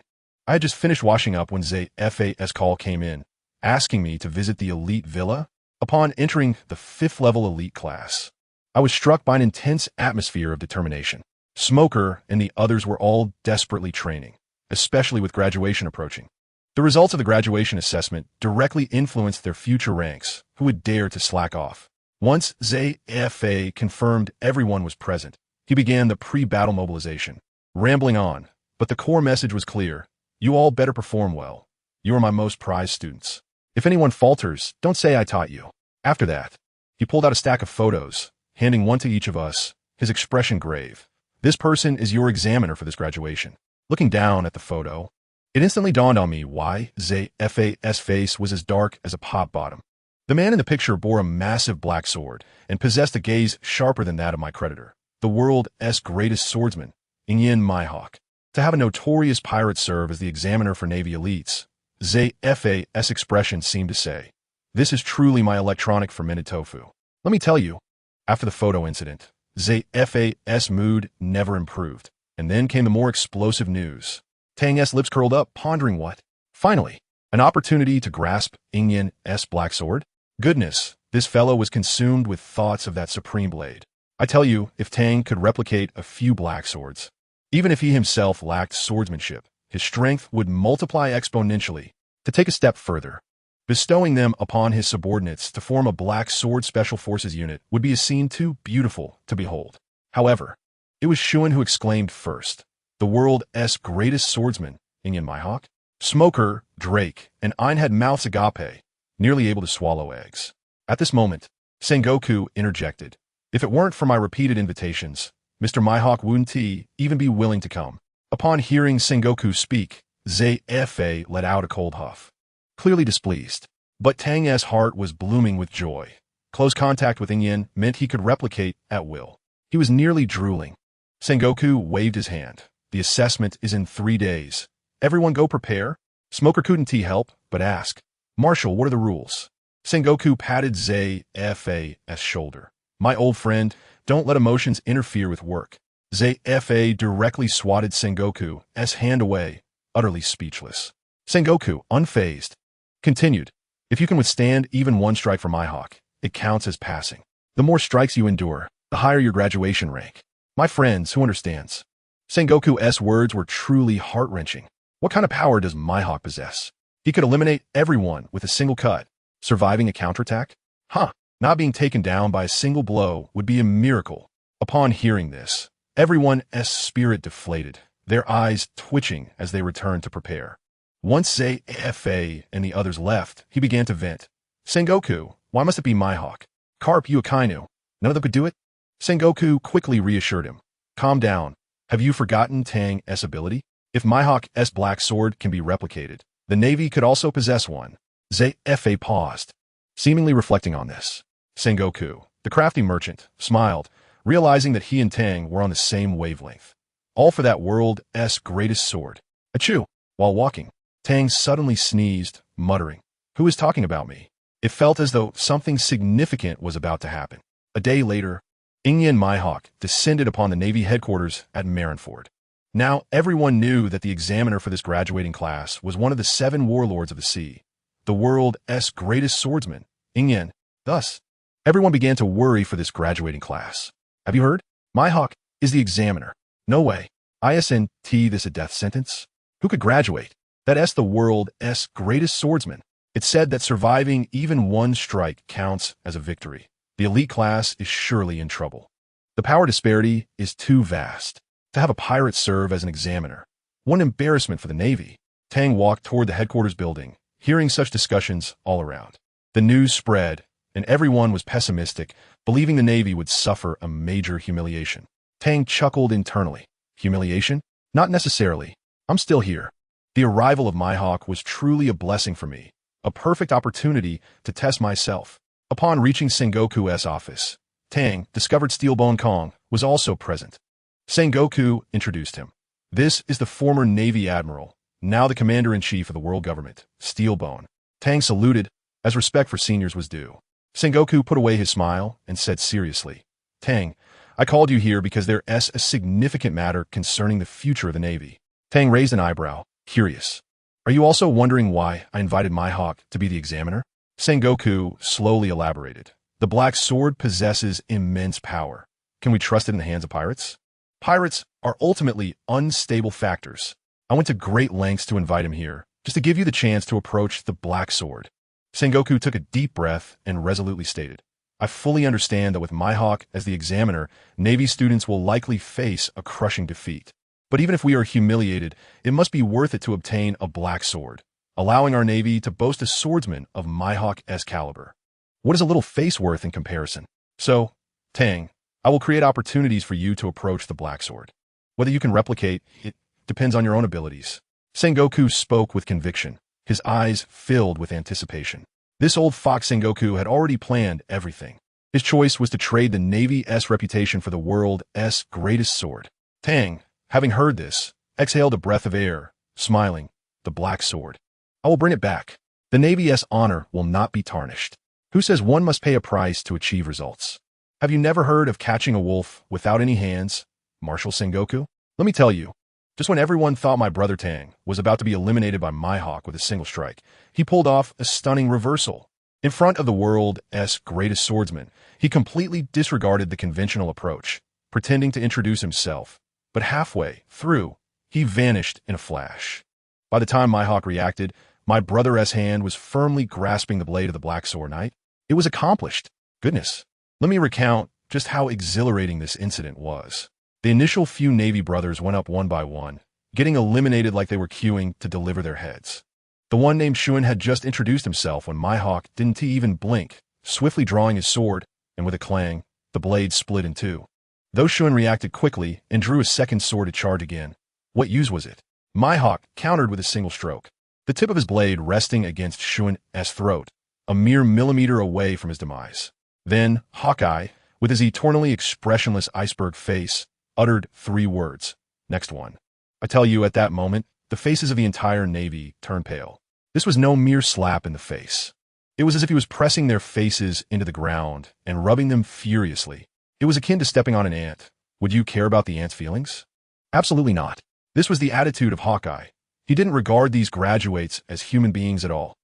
I had just finished washing up when the7-Year-Old's call came in, asking me to visit the elite villa. Upon entering the 5th level elite class, I was struck by an intense atmosphere of determination. Smoker and the others were all desperately training, especially with graduation approaching. The results of the graduation assessment directly influenced their future ranks, who would dare to slack off. Once the7-Year-Old confirmed everyone was present, he began the pre-battle mobilization, rambling on, but the core message was clear. You all better perform well. You are my most prized students. If anyone falters, don't say I taught you. After that, he pulled out a stack of photos, handing one to each of us, his expression grave. This person is your examiner for this graduation. Looking down at the photo, it instantly dawned on me why the7-Year-Old's face was as dark as a pop bottom. The man in the picture bore a massive black sword and possessed a gaze sharper than that of my creditor, the world's greatest swordsman, Yin Mihawk. To have a notorious pirate serve as the examiner for Navy elites, the7-Year-Old's expression seemed to say, "This is truly my electronic fermented tofu." Let me tell you, after the photo incident, the7-Year-Old's mood never improved. And then came the more explosive news. Tang's lips curled up, pondering what? Finally, an opportunity to grasp Yin's black sword? Goodness, this fellow was consumed with thoughts of that supreme blade. I tell you, if Tang could replicate a few black swords, even if he himself lacked swordsmanship, his strength would multiply exponentially. To take a step further, bestowing them upon his subordinates to form a black sword special forces unit would be a scene too beautiful to behold. However, it was Shun who exclaimed first, the world's greatest swordsman, Yin Mihawk. Smoker, Drake, and Ein had mouths agape, nearly able to swallow eggs. At this moment, Sengoku interjected. If it weren't for my repeated invitations, Mr. Mihawk wouldn't even be willing to come. Upon hearing Sengoku speak, the7-Year-Old let out a cold huff, clearly displeased. But Tang's heart was blooming with joy. Close contact with Yin meant he could replicate at will. He was nearly drooling. Sengoku waved his hand. The assessment is in 3 days. Everyone go prepare. Smoker couldn't help but ask, Marshal, what are the rules? Sengoku patted the7-Year-Old's shoulder. My old friend, don't let emotions interfere with work. The7-Year-Old directly swatted Sengoku's hand away, utterly speechless. Sengoku, unfazed, continued, if you can withstand even one strike from Mihawk, it counts as passing. The more strikes you endure, the higher your graduation rank. My friends, who understands? Sengoku's words were truly heart-wrenching. What kind of power does Mihawk possess? He could eliminate everyone with a single cut. Surviving a counterattack? Not being taken down by a single blow would be a miracle. Upon hearing this, everyone's spirit deflated, their eyes twitching as they returned to prepare. Once the7-Year-Old and the others left, he began to vent. Sengoku, why must it be Mihawk? Carp, you Akainu. None of them could do it? Sengoku quickly reassured him. Calm down. Have you forgotten Tang's ability? If Mihawk's black sword can be replicated, the Navy could also possess one. The7-Year-Old paused, seemingly reflecting on this. Sengoku, the crafty merchant, smiled, realizing that he and Tang were on the same wavelength. All for that world's greatest sword. Achoo! While walking, Tang suddenly sneezed, muttering, Who is talking about me? It felt as though something significant was about to happen. A day later, Yin Mihawk descended upon the Navy headquarters at Marineford. Now everyone knew that the examiner for this graduating class was one of the 7 warlords of the sea, the world's greatest swordsman, Yin. Thus, everyone began to worry for this graduating class. Have you heard? Mihawk is the examiner. No way. Isn't this a death sentence? Who could graduate? That's the world's greatest swordsman. It's said that surviving even one strike counts as a victory. The elite class is surely in trouble. The power disparity is too vast. To have a pirate serve as an examiner, one embarrassment for the Navy. Tang walked toward the headquarters building, hearing such discussions all around. The news spread, and everyone was pessimistic, believing the Navy would suffer a major humiliation. Tang chuckled internally. Humiliation? Not necessarily. I'm still here. The arrival of my hawk was truly a blessing for me, a perfect opportunity to test myself. Upon reaching Sengoku's office, Tang discovered Steelbone Kong was also present. Sengoku introduced him. This is the former Navy Admiral, now the Commander-in-Chief of the world government, Steelbone. Tang saluted, as respect for seniors was due. Sengoku put away his smile and said seriously, Tang, I called you here because there is a significant matter concerning the future of the Navy. Tang raised an eyebrow, curious. Are you also wondering why I invited my hawk to be the examiner? Sengoku slowly elaborated. The black sword possesses immense power. Can we trust it in the hands of pirates? Pirates are ultimately unstable factors. I went to great lengths to invite him here, just to give you the chance to approach the black sword. Sengoku took a deep breath and resolutely stated, I fully understand that with my hawk as the examiner, Navy students will likely face a crushing defeat. But even if we are humiliated, it must be worth it to obtain a black sword, allowing our Navy to boast a swordsman of my hawk's caliber. What is a little face worth in comparison? So, Tang, I will create opportunities for you to approach the black sword. Whether you can replicate, it depends on your own abilities. Sengoku spoke with conviction, his eyes filled with anticipation. This old fox Sengoku had already planned everything. His choice was to trade the Navy's reputation for the world's greatest sword. Tang, having heard this, exhaled a breath of air, smiling, the black sword. I will bring it back. The Navy's honor will not be tarnished. Who says one must pay a price to achieve results? Have you never heard of catching a wolf without any hands, Marshal Sengoku? Let me tell you, just when everyone thought my brother Tang was about to be eliminated by my hawk with a single strike, he pulled off a stunning reversal. In front of the world's greatest swordsman, he completely disregarded the conventional approach, pretending to introduce himself. But halfway through, he vanished in a flash. By the time my hawk reacted, my brother's hand was firmly grasping the blade of the black sword knight. It was accomplished. Goodness. Let me recount just how exhilarating this incident was. The initial few Navy brothers went up one by one, getting eliminated like they were queuing to deliver their heads. The one named Shun had just introduced himself when my hawk didn't even blink, swiftly drawing his sword, and with a clang, the blade split in two. Though Shun reacted quickly and drew his second sword to charge again, what use was it? My hawk countered with a single stroke, the tip of his blade resting against Shun's throat, a mere millimeter away from his demise. Then Hawkeye, with his eternally expressionless iceberg face, uttered 3 words. Next one. I tell you, at that moment, the faces of the entire Navy turned pale. This was no mere slap in the face. It was as if he was pressing their faces into the ground and rubbing them furiously. It was akin to stepping on an ant. Would you care about the ant's feelings? Absolutely not. This was the attitude of Hawkeye. He didn't regard these graduates as human beings at all.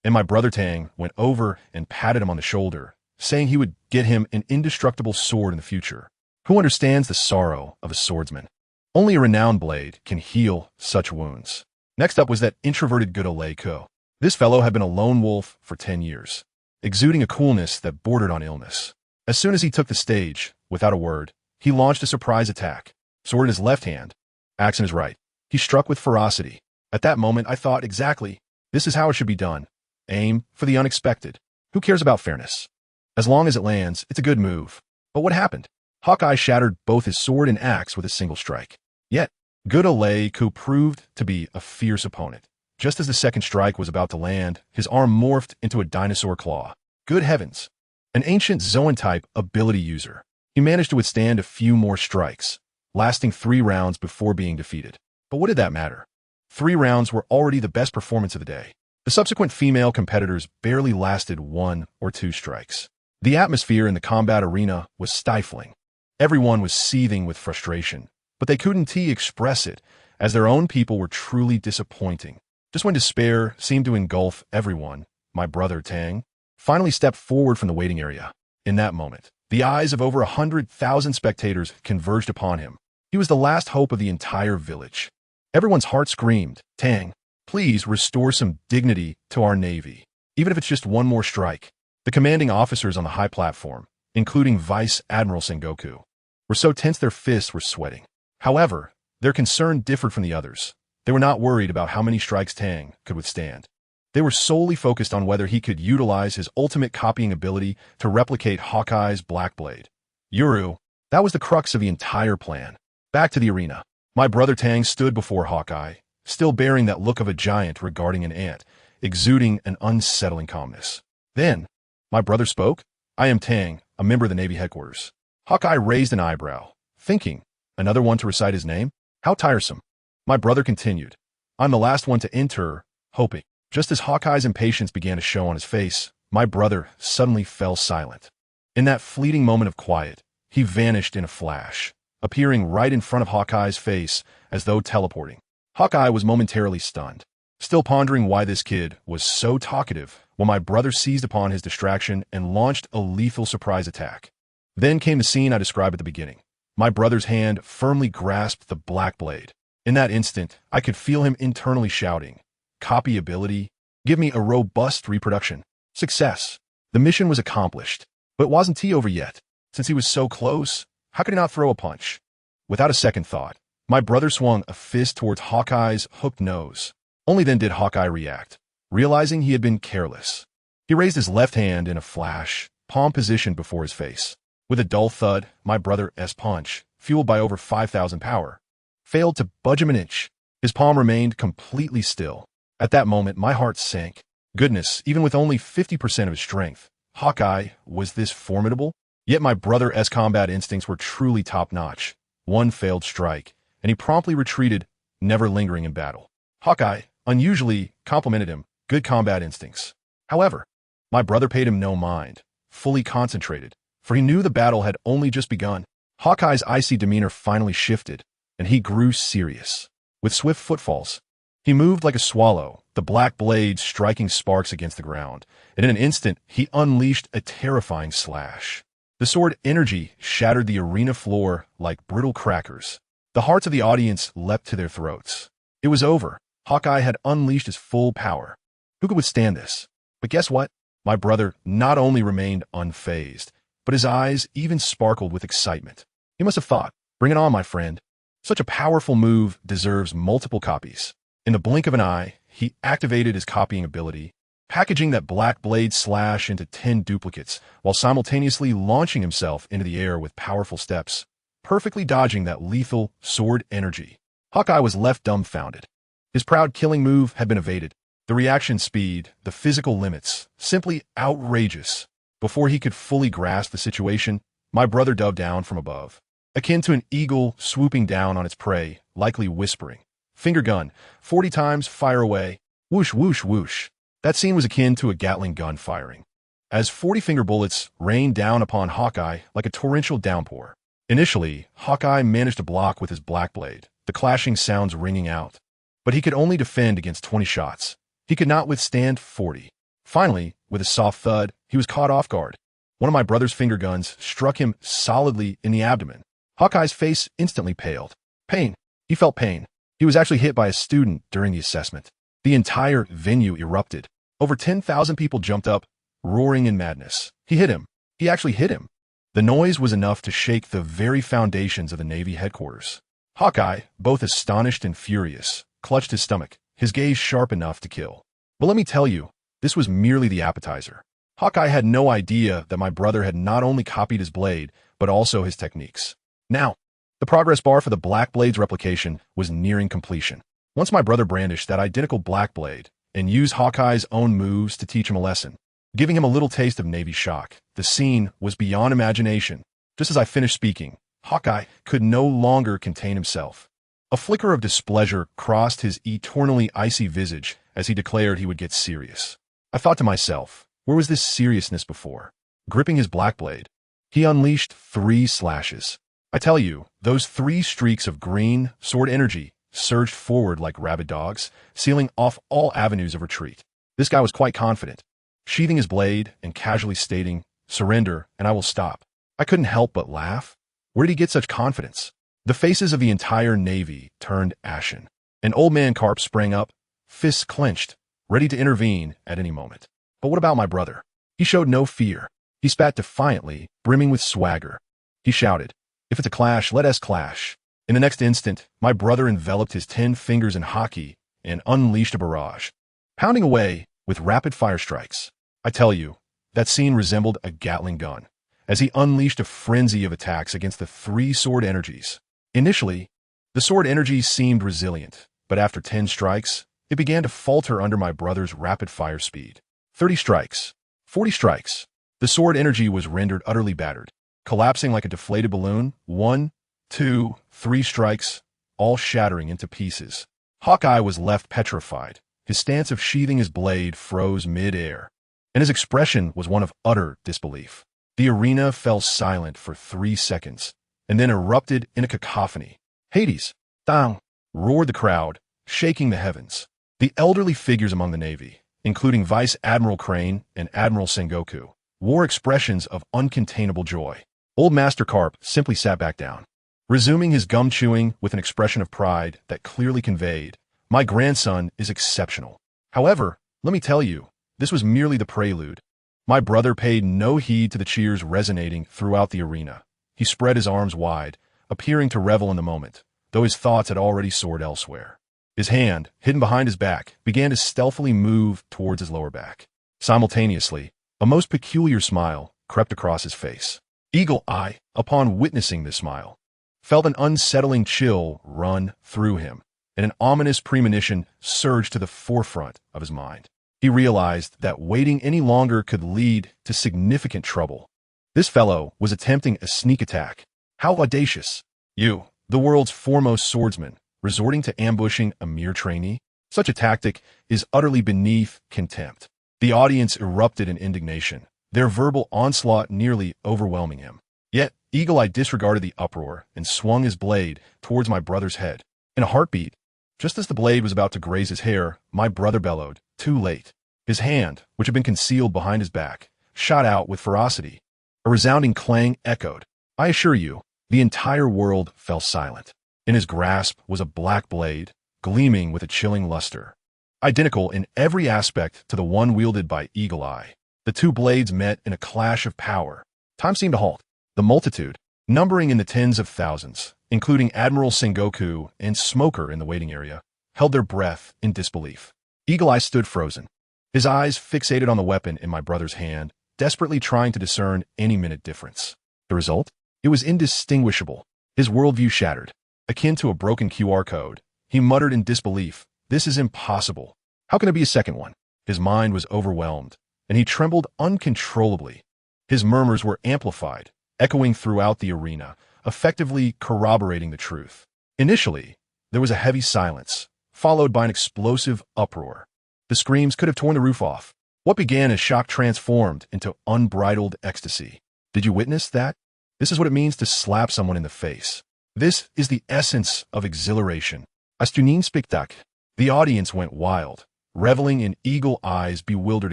And my brother Tang went over and patted him on the shoulder, saying he would get him an indestructible sword in the future. Who understands the sorrow of a swordsman? Only a renowned blade can heal such wounds. Next up was that introverted Goodole Ko. This fellow had been a lone wolf for 10 years, exuding a coolness that bordered on illness. As soon as he took the stage, without a word, he launched a surprise attack. Sword in his left hand, axe in his right. He struck with ferocity. At that moment, I thought exactly, this is how it should be done. Aim for the unexpected. Who cares about fairness? As long as it lands, it's a good move. But what happened? Hawkeye shattered both his sword and axe with a single strike. Yet, Goodole Ko proved to be a fierce opponent. Just as the second strike was about to land, his arm morphed into a dinosaur claw. Good heavens! An ancient Zoan-type ability user. He managed to withstand a few more strikes, lasting 3 rounds before being defeated. But what did that matter? 3 rounds were already the best performance of the day. The subsequent female competitors barely lasted 1 or 2 strikes. The atmosphere in the combat arena was stifling. Everyone was seething with frustration, but they couldn't express it, as their own people were truly disappointing. Just when despair seemed to engulf everyone, my brother Tang finally stepped forward from the waiting area. In that moment, the eyes of over 100,000 spectators converged upon him. He was the last hope of the entire village. Everyone's heart screamed, Tang, please restore some dignity to our Navy, even if it's just 1 more strike. The commanding officers on the high platform, including Vice Admiral Sengoku, were so tense their fists were sweating. However, their concern differed from the others. They were not worried about how many strikes Tang could withstand. They were solely focused on whether he could utilize his ultimate copying ability to replicate Hawkeye's black blade. Yuru, that was the crux of the entire plan. Back to the arena. My brother Tang stood before Hawkeye, still bearing that look of a giant regarding an ant, exuding an unsettling calmness. Then, my brother spoke. I am Tang, a member of the Navy headquarters. Hawkeye raised an eyebrow, thinking, another one to recite his name? How tiresome. My brother continued. I'm the last one to enter, hoping. Just as Hawkeye's impatience began to show on his face, my brother suddenly fell silent. In that fleeting moment of quiet, he vanished in a flash, appearing right in front of Hawkeye's face as though teleporting. Hawkeye was momentarily stunned, still pondering why this kid was so talkative when my brother seized upon his distraction and launched a lethal surprise attack. Then came the scene I described at the beginning. My brother's hand firmly grasped the black blade. In that instant, I could feel him internally shouting, "Copy ability, give me a robust reproduction." Success. The mission was accomplished, but it wasn't over yet. Since he was so close, how could he not throw a punch? Without a second thought, my brother swung a fist towards Hawkeye's hooked nose. Only then did Hawkeye react, realizing he had been careless. He raised his left hand in a flash, palm positioned before his face. With a dull thud, my brother's punch, fueled by over 5,000 power, failed to budge him an inch. His palm remained completely still. At that moment, my heart sank. Goodness, even with only 50% of his strength, Hawkeye was this formidable? Yet my brother's combat instincts were truly top-notch. One failed strike, and he promptly retreated, never lingering in battle. Hawkeye, unusually, complimented him, good combat instincts. However, my brother paid him no mind, fully concentrated, for he knew the battle had only just begun. Hawkeye's icy demeanor finally shifted, and he grew serious. With swift footfalls, he moved like a swallow, the black blade striking sparks against the ground, and in an instant he unleashed a terrifying slash. The sword energy shattered the arena floor like brittle crackers. The hearts of the audience leapt to their throats. It was over. Hawkeye had unleashed his full power. Who could withstand this? But guess what? My brother not only remained unfazed, but his eyes even sparkled with excitement. He must have thought, bring it on, my friend. Such a powerful move deserves multiple copies. In the blink of an eye, he activated his copying ability, packaging that black blade slash into 10 duplicates, while simultaneously launching himself into the air with powerful steps, perfectly dodging that lethal sword energy. Hawkeye was left dumbfounded. His proud killing move had been evaded. The reaction speed, the physical limits, simply outrageous. Before he could fully grasp the situation, my brother dove down from above, akin to an eagle swooping down on its prey, likely whispering, "Finger gun, 40 times, fire away." Whoosh, whoosh, whoosh. That scene was akin to a Gatling gun firing, as 40-finger bullets rained down upon Hawkeye like a torrential downpour. Initially, Hawkeye managed to block with his black blade, the clashing sounds ringing out. But he could only defend against 20 shots. He could not withstand 40. Finally, with a soft thud, he was caught off guard. One of my brother's finger guns struck him solidly in the abdomen. Hawkeye's face instantly paled. Pain. He felt pain. He was actually hit by a student during the assessment. The entire venue erupted. Over 10,000 people jumped up, roaring in madness. He hit him. He actually hit him. The noise was enough to shake the very foundations of the Navy headquarters. Hawkeye, both astonished and furious, clutched his stomach, his gaze sharp enough to kill. But let me tell you, this was merely the appetizer. Hawkeye had no idea that my brother had not only copied his blade, but also his techniques. Now, the progress bar for the black blade's replication was nearing completion. Once my brother brandished that identical black blade and used Hawkeye's own moves to teach him a lesson, giving him a little taste of Navy shock, the scene was beyond imagination. Just as I finished speaking, Hawkeye could no longer contain himself. A flicker of displeasure crossed his eternally icy visage as he declared he would get serious. I thought to myself, where was this seriousness before? Gripping his black blade, he unleashed 3 slashes. I tell you, those 3 streaks of green sword energy surged forward like rabid dogs, sealing off all avenues of retreat. This guy was quite confident, sheathing his blade and casually stating, "Surrender, and I will stop." I couldn't help but laugh. Where did he get such confidence? The faces of the entire Navy turned ashen. An old man Carp sprang up, fists clenched, ready to intervene at any moment. But what about my brother? He showed no fear. He spat defiantly, brimming with swagger. He shouted, "If it's a clash, let us clash." In the next instant, my brother enveloped his 10 fingers in hockey and unleashed a barrage. Pounding away, with rapid-fire strikes. I tell you, that scene resembled a Gatling gun, as he unleashed a frenzy of attacks against the three sword energies. Initially, the sword energy seemed resilient, but after 10 strikes, it began to falter under my brother's rapid-fire speed. 30 strikes, 40 strikes. The sword energy was rendered utterly battered, collapsing like a deflated balloon. 1, 2, 3 strikes, all shattering into pieces. Hawkeye was left petrified. His stance of sheathing his blade froze mid-air, and his expression was one of utter disbelief. The arena fell silent for 3 seconds, and then erupted in a cacophony. Hades! Down! Roared the crowd, shaking the heavens. The elderly figures among the Navy, including Vice Admiral Crane and Admiral Sengoku, wore expressions of uncontainable joy. Old Master Carp simply sat back down, resuming his gum chewing with an expression of pride that clearly conveyed, "My grandson is exceptional." However, let me tell you, this was merely the prelude. My brother paid no heed to the cheers resonating throughout the arena. He spread his arms wide, appearing to revel in the moment, though his thoughts had already soared elsewhere. His hand, hidden behind his back, began to stealthily move towards his lower back. Simultaneously, a most peculiar smile crept across his face. Eagle Eye, upon witnessing this smile, felt an unsettling chill run through him, and an ominous premonition surged to the forefront of his mind. He realized that waiting any longer could lead to significant trouble. This fellow was attempting a sneak attack. How audacious! You, the world's foremost swordsman, resorting to ambushing a mere trainee? Such a tactic is utterly beneath contempt. The audience erupted in indignation, their verbal onslaught nearly overwhelming him. Yet, Eagle Eye disregarded the uproar and swung his blade towards my brother's head. In a heartbeat, just as the blade was about to graze his hair, my brother bellowed, "Too late." His hand, which had been concealed behind his back, shot out with ferocity. A resounding clang echoed. I assure you, the entire world fell silent. In his grasp was a black blade, gleaming with a chilling luster, identical in every aspect to the one wielded by Eagle Eye. The two blades met in a clash of power. Time seemed to halt. The multitude, numbering in the tens of thousands, including Admiral Sengoku and Smoker in the waiting area, held their breath in disbelief. Eagle Eye stood frozen, his eyes fixated on the weapon in my brother's hand, desperately trying to discern any minute difference. The result? It was indistinguishable. His worldview shattered. Akin to a broken QR code, he muttered in disbelief, "This is impossible. How can it be a second one?" His mind was overwhelmed, and he trembled uncontrollably. His murmurs were amplified, echoing throughout the arena, effectively corroborating the truth. Initially, there was a heavy silence, followed by an explosive uproar. The screams could have torn the roof off. What began as shock transformed into unbridled ecstasy. Did you witness that? This is what it means to slap someone in the face. This is the essence of exhilaration. Astunin spectacle. The audience went wild, reveling in Eagle Eye's bewildered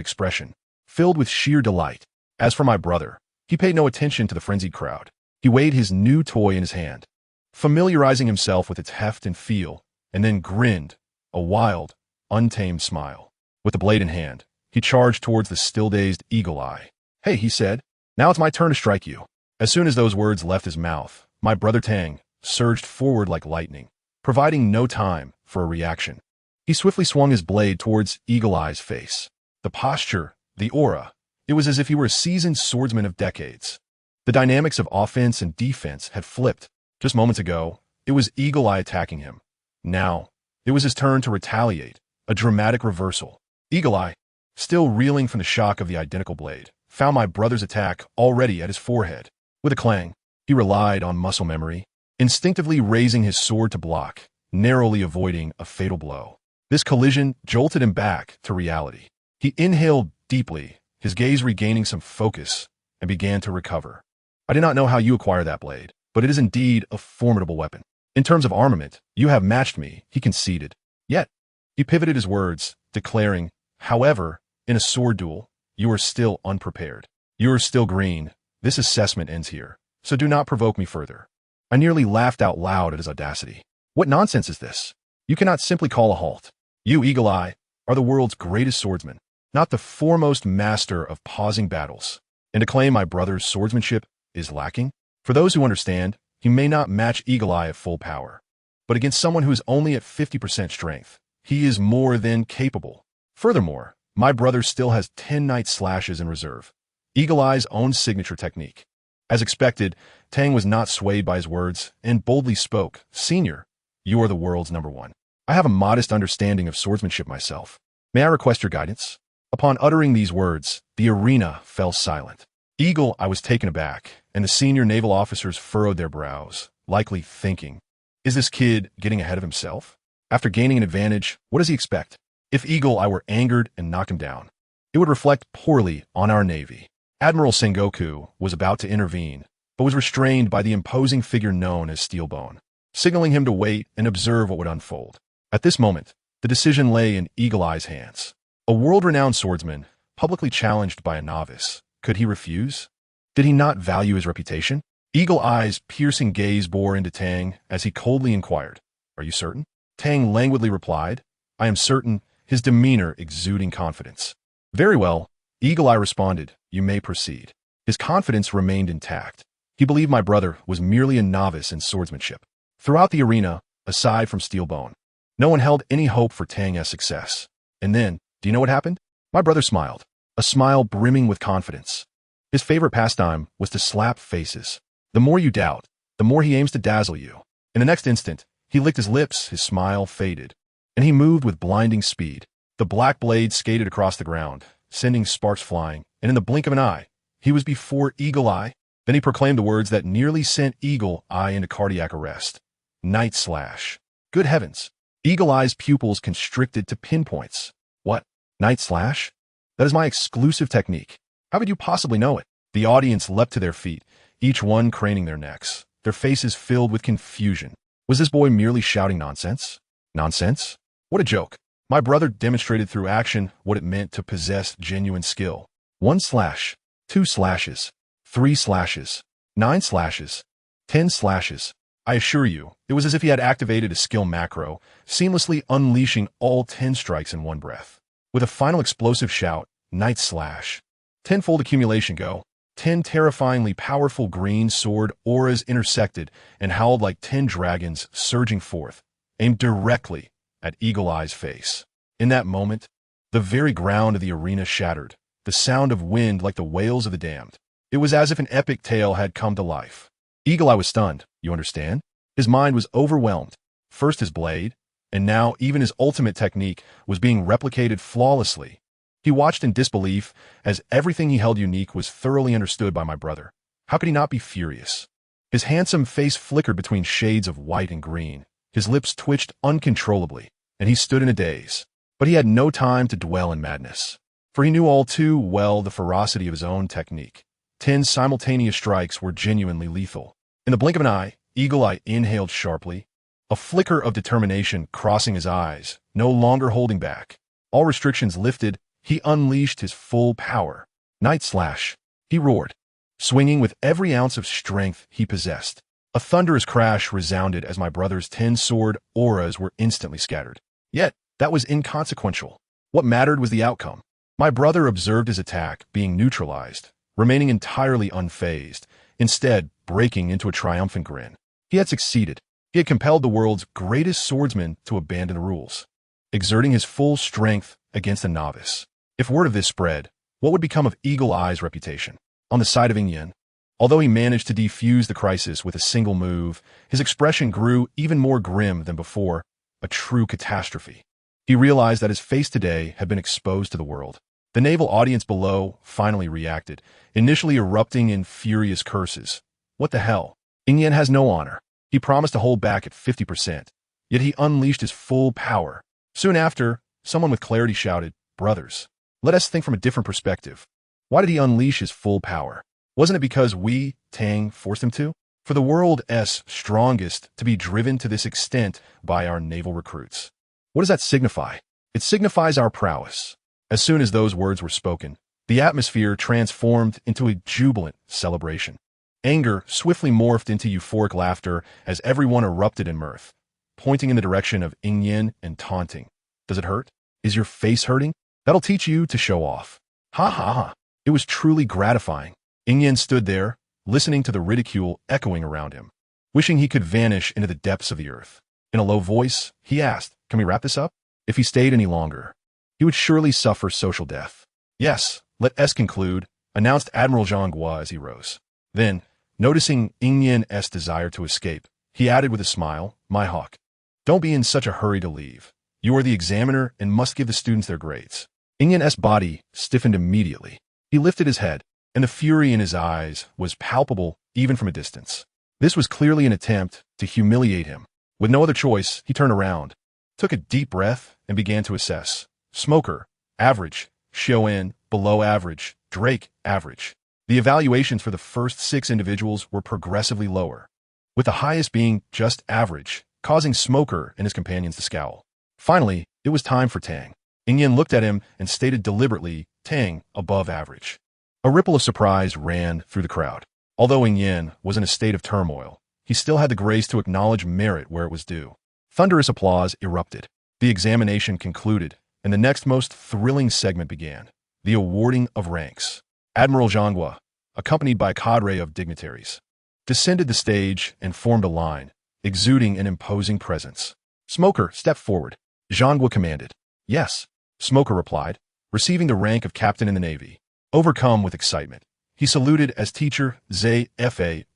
expression, filled with sheer delight. As for my brother, he paid no attention to the frenzied crowd. He weighed his new toy in his hand, familiarizing himself with its heft and feel, and then grinned, a wild, untamed smile. With the blade in hand, he charged towards the still-dazed Eagle Eye. "Hey," he said, "now it's my turn to strike you." As soon as those words left his mouth, my brother Tang surged forward like lightning, providing no time for a reaction. He swiftly swung his blade towards Eagle Eye's face. The posture, the aura, it was as if he were a seasoned swordsman of decades. The dynamics of offense and defense had flipped. Just moments ago, it was Eagle Eye attacking him. Now, it was his turn to retaliate, a dramatic reversal. Eagle Eye, still reeling from the shock of the identical blade, found my brother's attack already at his forehead. With a clang, he relied on muscle memory, instinctively raising his sword to block, narrowly avoiding a fatal blow. This collision jolted him back to reality. He inhaled deeply, his gaze regaining some focus, and began to recover. "I did not know how you acquired that blade, but it is indeed a formidable weapon. In terms of armament, you have matched me," he conceded. Yet, he pivoted his words, declaring, "However, in a sword duel, you are still unprepared. You are still green. This assessment ends here, so do not provoke me further." I nearly laughed out loud at his audacity. What nonsense is this? You cannot simply call a halt. You, Eagle Eye, are the world's greatest swordsman, not the foremost master of pausing battles. And to claim my brother's swordsmanship is lacking? For those who understand, he may not match Eagle Eye at full power. But against someone who is only at 50% strength, he is more than capable. Furthermore, My brother still has 10 night slashes in reserve. Eagle Eye's own signature technique. As expected, Tang was not swayed by his words and boldly spoke, "Senior, you are the world's #1. I have a modest understanding of swordsmanship myself. May I request your guidance?" Upon uttering these words, the arena fell silent. Eagle Eye was taken aback, and the senior naval officers furrowed their brows, likely thinking, "Is this kid getting ahead of himself? After gaining an advantage, what does he expect?" If Eagle Eye were angered and knocked him down, it would reflect poorly on our Navy. Admiral Sengoku was about to intervene, but was restrained by the imposing figure known as Steelbone, signaling him to wait and observe what would unfold. At this moment, the decision lay in Eagle Eye's hands. A world-renowned swordsman, publicly challenged by a novice. Could he refuse? Did he not value his reputation? Eagle Eye's piercing gaze bore into Tang as he coldly inquired, "Are you certain?" Tang languidly replied, "I am certain," his demeanor exuding confidence. "Very well," Eagle Eye responded, "you may proceed." His confidence remained intact. He believed my brother was merely a novice in swordsmanship. Throughout the arena, aside from Steelbone, no one held any hope for Tang's success. And then, do you know what happened? My brother smiled, a smile brimming with confidence. His favorite pastime was to slap faces. The more you doubt, the more he aims to dazzle you. In the next instant, he licked his lips, his smile faded, and he moved with blinding speed. The black blade skated across the ground, sending sparks flying, and in the blink of an eye, he was before Eagle Eye. Then he proclaimed the words that nearly sent Eagle Eye into cardiac arrest. Night Slash. Good heavens. Eagle Eye's pupils constricted to pinpoints. What? Night Slash? That is my exclusive technique. How could you possibly know it? The audience leapt to their feet, each one craning their necks, their faces filled with confusion. Was this boy merely shouting nonsense? Nonsense? What a joke. My brother demonstrated through action what it meant to possess genuine skill. 1 slash, 2 slashes, 3 slashes, 9 slashes, 10 slashes. I assure you, it was as if he had activated a skill macro, seamlessly unleashing all 10 strikes in one breath. With a final explosive shout, Night Slash. Tenfold accumulation go. 10 terrifyingly powerful green sword auras intersected and howled like 10 dragons surging forth, aimed directly at Eagle Eye's face. In that moment, the very ground of the arena shattered, the sound of wind like the wails of the damned. It was as if an epic tale had come to life. Eagle Eye was stunned, you understand? His mind was overwhelmed. First his blade, and now even his ultimate technique was being replicated flawlessly. He watched in disbelief as everything he held unique was thoroughly understood by my brother. How could he not be furious? His handsome face flickered between shades of white and green. His lips twitched uncontrollably, and he stood in a daze. But he had no time to dwell in madness, for he knew all too well the ferocity of his own technique. 10 simultaneous strikes were genuinely lethal. In the blink of an eye, Eagle Eye inhaled sharply, a flicker of determination crossing his eyes, no longer holding back. All restrictions lifted, he unleashed his full power. Night Slash, he roared, swinging with every ounce of strength he possessed. A thunderous crash resounded as my brother's 10 sword auras were instantly scattered. Yet, that was inconsequential. What mattered was the outcome. My brother observed his attack being neutralized, remaining entirely unfazed, instead breaking into a triumphant grin. He had succeeded. He had compelled the world's greatest swordsman to abandon the rules, exerting his full strength against a novice. If word of this spread, what would become of Eagle Eye's reputation? On the side of Ingyan, although he managed to defuse the crisis with a single move, his expression grew even more grim than before, a true catastrophe. He realized that his face today had been exposed to the world. The naval audience below finally reacted, initially erupting in furious curses. What the hell? Ingyan has no honor. He promised to hold back at 50%, yet he unleashed his full power. Soon after, someone with clarity shouted, "Brothers, let us think from a different perspective. Why did he unleash his full power? Wasn't it because we, Tang, forced him to? For the world's strongest to be driven to this extent by our naval recruits. What does that signify? It signifies our prowess." As soon as those words were spoken, the atmosphere transformed into a jubilant celebration. Anger swiftly morphed into euphoric laughter as everyone erupted in mirth, pointing in the direction of Ingyan and taunting. "Does it hurt? Is your face hurting? That'll teach you to show off." Ha ha ha. It was truly gratifying. Ingyan stood there, listening to the ridicule echoing around him, wishing he could vanish into the depths of the earth. In a low voice, he asked, "Can we wrap this up?" If he stayed any longer, he would surely suffer social death. Yes, let us conclude, announced Admiral Jean Gua as he rose. Then, noticing Ingyen's desire to escape, he added with a smile, "My hawk, don't be in such a hurry to leave. You are the examiner and must give the students their grades." Ingyen's body stiffened immediately. He lifted his head, and the fury in his eyes was palpable even from a distance. This was clearly an attempt to humiliate him. With no other choice, he turned around, took a deep breath, and began to assess. Smoker, average. Xiao-En, below average. Drake, average. The evaluations for the first 6 individuals were progressively lower, with the highest being just average, causing Smoker and his companions to scowl. Finally, it was time for Tang. Ingyen looked at him and stated deliberately, "Tang, above average." A ripple of surprise ran through the crowd. Although Ingyen was in a state of turmoil, he still had the grace to acknowledge merit where it was due. Thunderous applause erupted. The examination concluded, and the next most thrilling segment began, the awarding of ranks. Admiral Zhanghua, accompanied by a cadre of dignitaries, descended the stage and formed a line, exuding an imposing presence. "Smoker, step forward," Zhanghua commanded. "Yes," Smoker replied, receiving the rank of captain in the Navy. Overcome with excitement, he saluted as teacher Zhe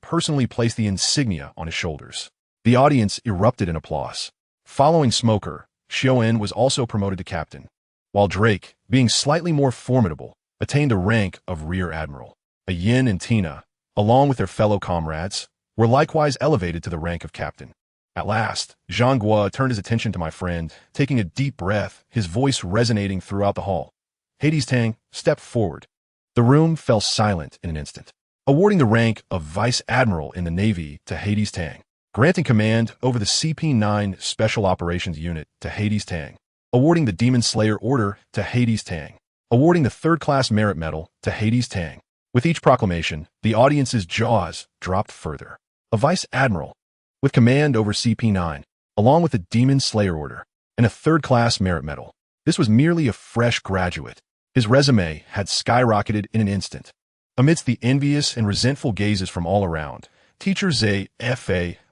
personally placed the insignia on his shoulders. The audience erupted in applause. Following Smoker, Xiao-En was also promoted to captain, while Drake, being slightly more formidable, attained the rank of rear admiral. Yin and Tina, along with their fellow comrades, were likewise elevated to the rank of captain. At last, Zhang Gua turned his attention to my friend, taking a deep breath, his voice resonating throughout the hall. "Hades Tang, step forward." The room fell silent in an instant. Awarding the rank of Vice Admiral in the Navy to Hades Tang. Granting command over the CP-9 Special Operations Unit to Hades Tang. Awarding the Demon Slayer Order to Hades Tang. Awarding the 3rd-class Merit Medal to Hades Tang. With each proclamation, the audience's jaws dropped further. A Vice Admiral, with command over CP-9, along with the Demon Slayer Order, and a 3rd-class Merit Medal. This was merely a fresh graduate. His resume had skyrocketed in an instant. Amidst the envious and resentful gazes from all around, Teacher Zhe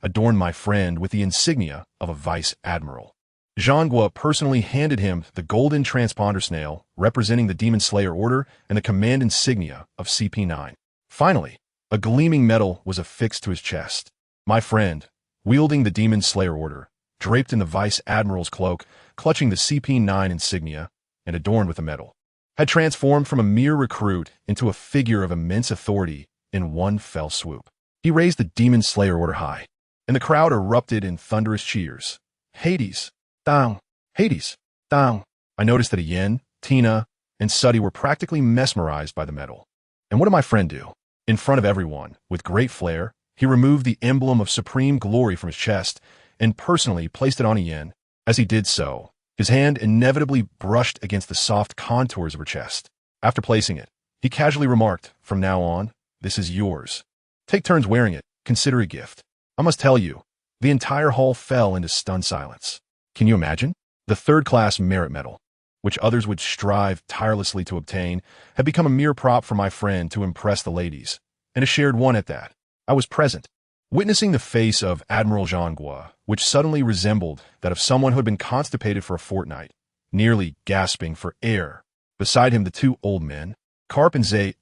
adorned my friend with the insignia of a Vice Admiral. Zhanghua personally handed him the golden transponder snail representing the Demon Slayer Order and the command insignia of CP-9. Finally, a gleaming medal was affixed to his chest. My friend, wielding the Demon Slayer Order, draped in the Vice Admiral's cloak, clutching the CP-9 insignia, and adorned with a medal, had transformed from a mere recruit into a figure of immense authority in one fell swoop. He raised the Demon Slayer Order high, and the crowd erupted in thunderous cheers. "Hades! Tang! Hades! Tang!" I noticed that Yin, Tina, and Suddy were practically mesmerized by the medal. And what did my friend do? In front of everyone, with great flair, he removed the emblem of supreme glory from his chest and personally placed it on Yin. As he did so, his hand inevitably brushed against the soft contours of her chest. After placing it, he casually remarked, "From now on, this is yours. Take turns wearing it, consider a gift." I must tell you, the entire hall fell into stunned silence. Can you imagine? The 3rd-class Merit Medal, which others would strive tirelessly to obtain, had become a mere prop for my friend to impress the ladies, and a shared one at that. I was present, witnessing the face of Admiral Zhanghua, which suddenly resembled that of someone who had been constipated for a fortnight, nearly gasping for air. Beside him, the 2 old men, Karp and Zhe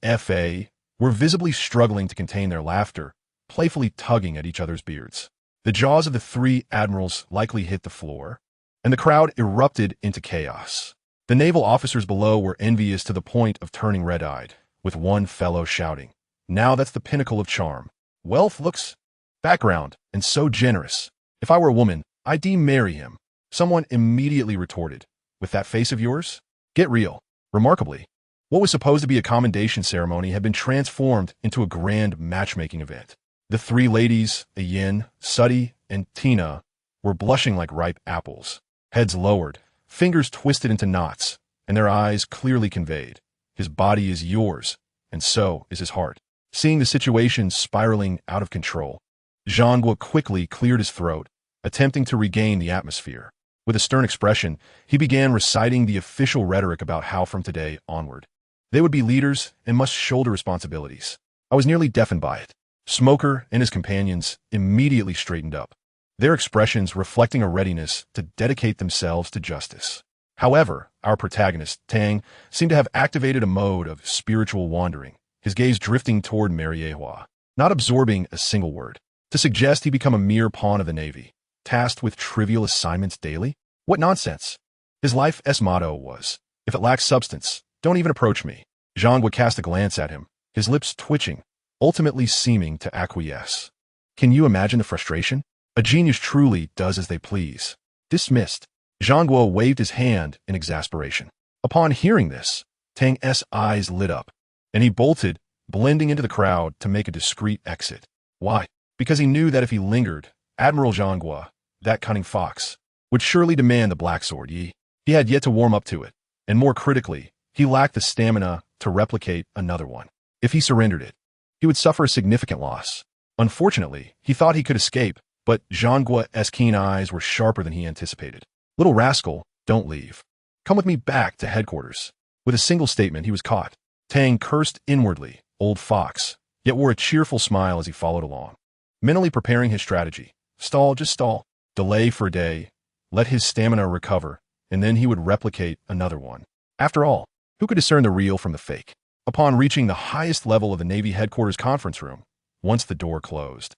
were visibly struggling to contain their laughter, playfully tugging at each other's beards. The jaws of the 3 admirals likely hit the floor, and the crowd erupted into chaos. The naval officers below were envious to the point of turning red-eyed, with one fellow shouting, "Now that's the pinnacle of charm. Wealth looks, background, and so generous. If I were a woman, I'd marry him." Someone immediately retorted, "With that face of yours? Get real." Remarkably, what was supposed to be a commendation ceremony had been transformed into a grand matchmaking event. The 3 ladies, Yin, Suddy, and Tina, were blushing like ripe apples, heads lowered, fingers twisted into knots, and their eyes clearly conveyed, "His body is yours, and so is his heart." Seeing the situation spiraling out of control, Zhanghua quickly cleared his throat, attempting to regain the atmosphere. With a stern expression, he began reciting the official rhetoric about how from today onward, they would be leaders and must shoulder responsibilities. I was nearly deafened by it. Smoker and his companions immediately straightened up, their expressions reflecting a readiness to dedicate themselves to justice. However, our protagonist, Tang, seemed to have activated a mode of spiritual wandering, his gaze drifting toward Mariehua, not absorbing a single word, to suggest he become a mere pawn of the Navy, tasked with trivial assignments daily? What nonsense! His life's motto was, if it lacks substance, don't even approach me. Zhang would cast a glance at him, his lips twitching, ultimately seeming to acquiesce. Can you imagine the frustration? A genius truly does as they please. Dismissed. Zhang Guo waved his hand in exasperation. Upon hearing this, Tang's eyes lit up, and he bolted, blending into the crowd to make a discreet exit. Why? Because he knew that if he lingered, Admiral Zhang Guo, that cunning fox, would surely demand the black sword. He had yet to warm up to it, and more critically, he lacked the stamina to replicate another one. If he surrendered it, he would suffer a significant loss. Unfortunately, he thought he could escape, but Zhang Guo's keen eyes were sharper than he anticipated. Little rascal, don't leave. Come with me back to headquarters. With a single statement, he was caught. Tang cursed inwardly, old fox, yet wore a cheerful smile as he followed along, mentally preparing his strategy. Stall, just stall. Delay for a day. Let his stamina recover, and then he would replicate another one. After all, who could discern the real from the fake? Upon reaching the highest level of the Navy headquarters conference room, once the door closed,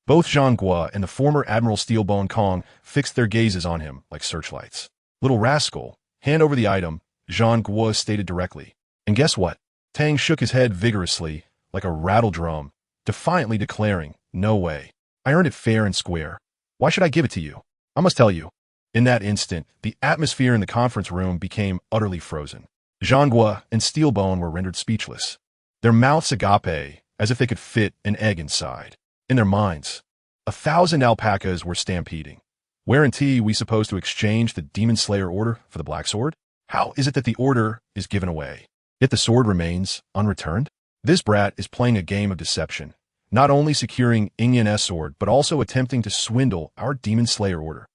both Zhang Guo and the former Admiral Steelbone Kong fixed their gazes on him like searchlights. Little rascal, hand over the item, Zhang Guo stated directly. And guess what? Tang shook his head vigorously, like a rattle drum, defiantly declaring, no way. I earned it fair and square. Why should I give it to you? I must tell you. In that instant, the atmosphere in the conference room became utterly frozen. Zhang Guo and Steelbone were rendered speechless, their mouths agape, as if they could fit an egg inside. In their minds, 1,000 alpacas were stampeding. Whereunto we supposed to exchange the Demon Slayer order for the Black Sword? How is it that the order is given away, yet the sword remains unreturned? This brat is playing a game of deception, not only securing Ingyan's sword, but also attempting to swindle our Demon Slayer order.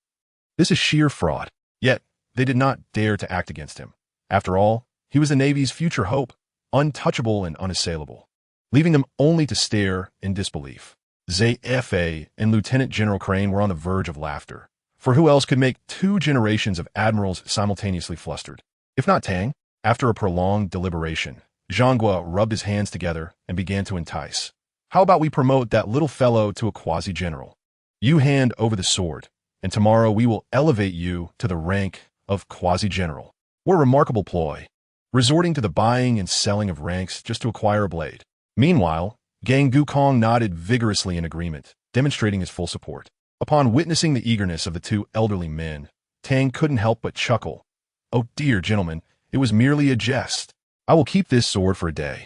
This is sheer fraud. Yet, they did not dare to act against him. After all, he was the Navy's future hope, untouchable and unassailable, leaving them only to stare in disbelief. ZFA and Lieutenant General Crane were on the verge of laughter, for who else could make 2 generations of admirals simultaneously flustered? If not Tang? After a prolonged deliberation, Zhang Guo rubbed his hands together and began to entice. How about we promote that little fellow to a quasi-general? You hand over the sword, and tomorrow we will elevate you to the rank of quasi-general. What a remarkable ploy, resorting to the buying and selling of ranks just to acquire a blade. Meanwhile, Gang Gukong nodded vigorously in agreement, demonstrating his full support. Upon witnessing the eagerness of the 2 elderly men, Tang couldn't help but chuckle. Oh dear gentlemen, it was merely a jest. I will keep this sword for a day.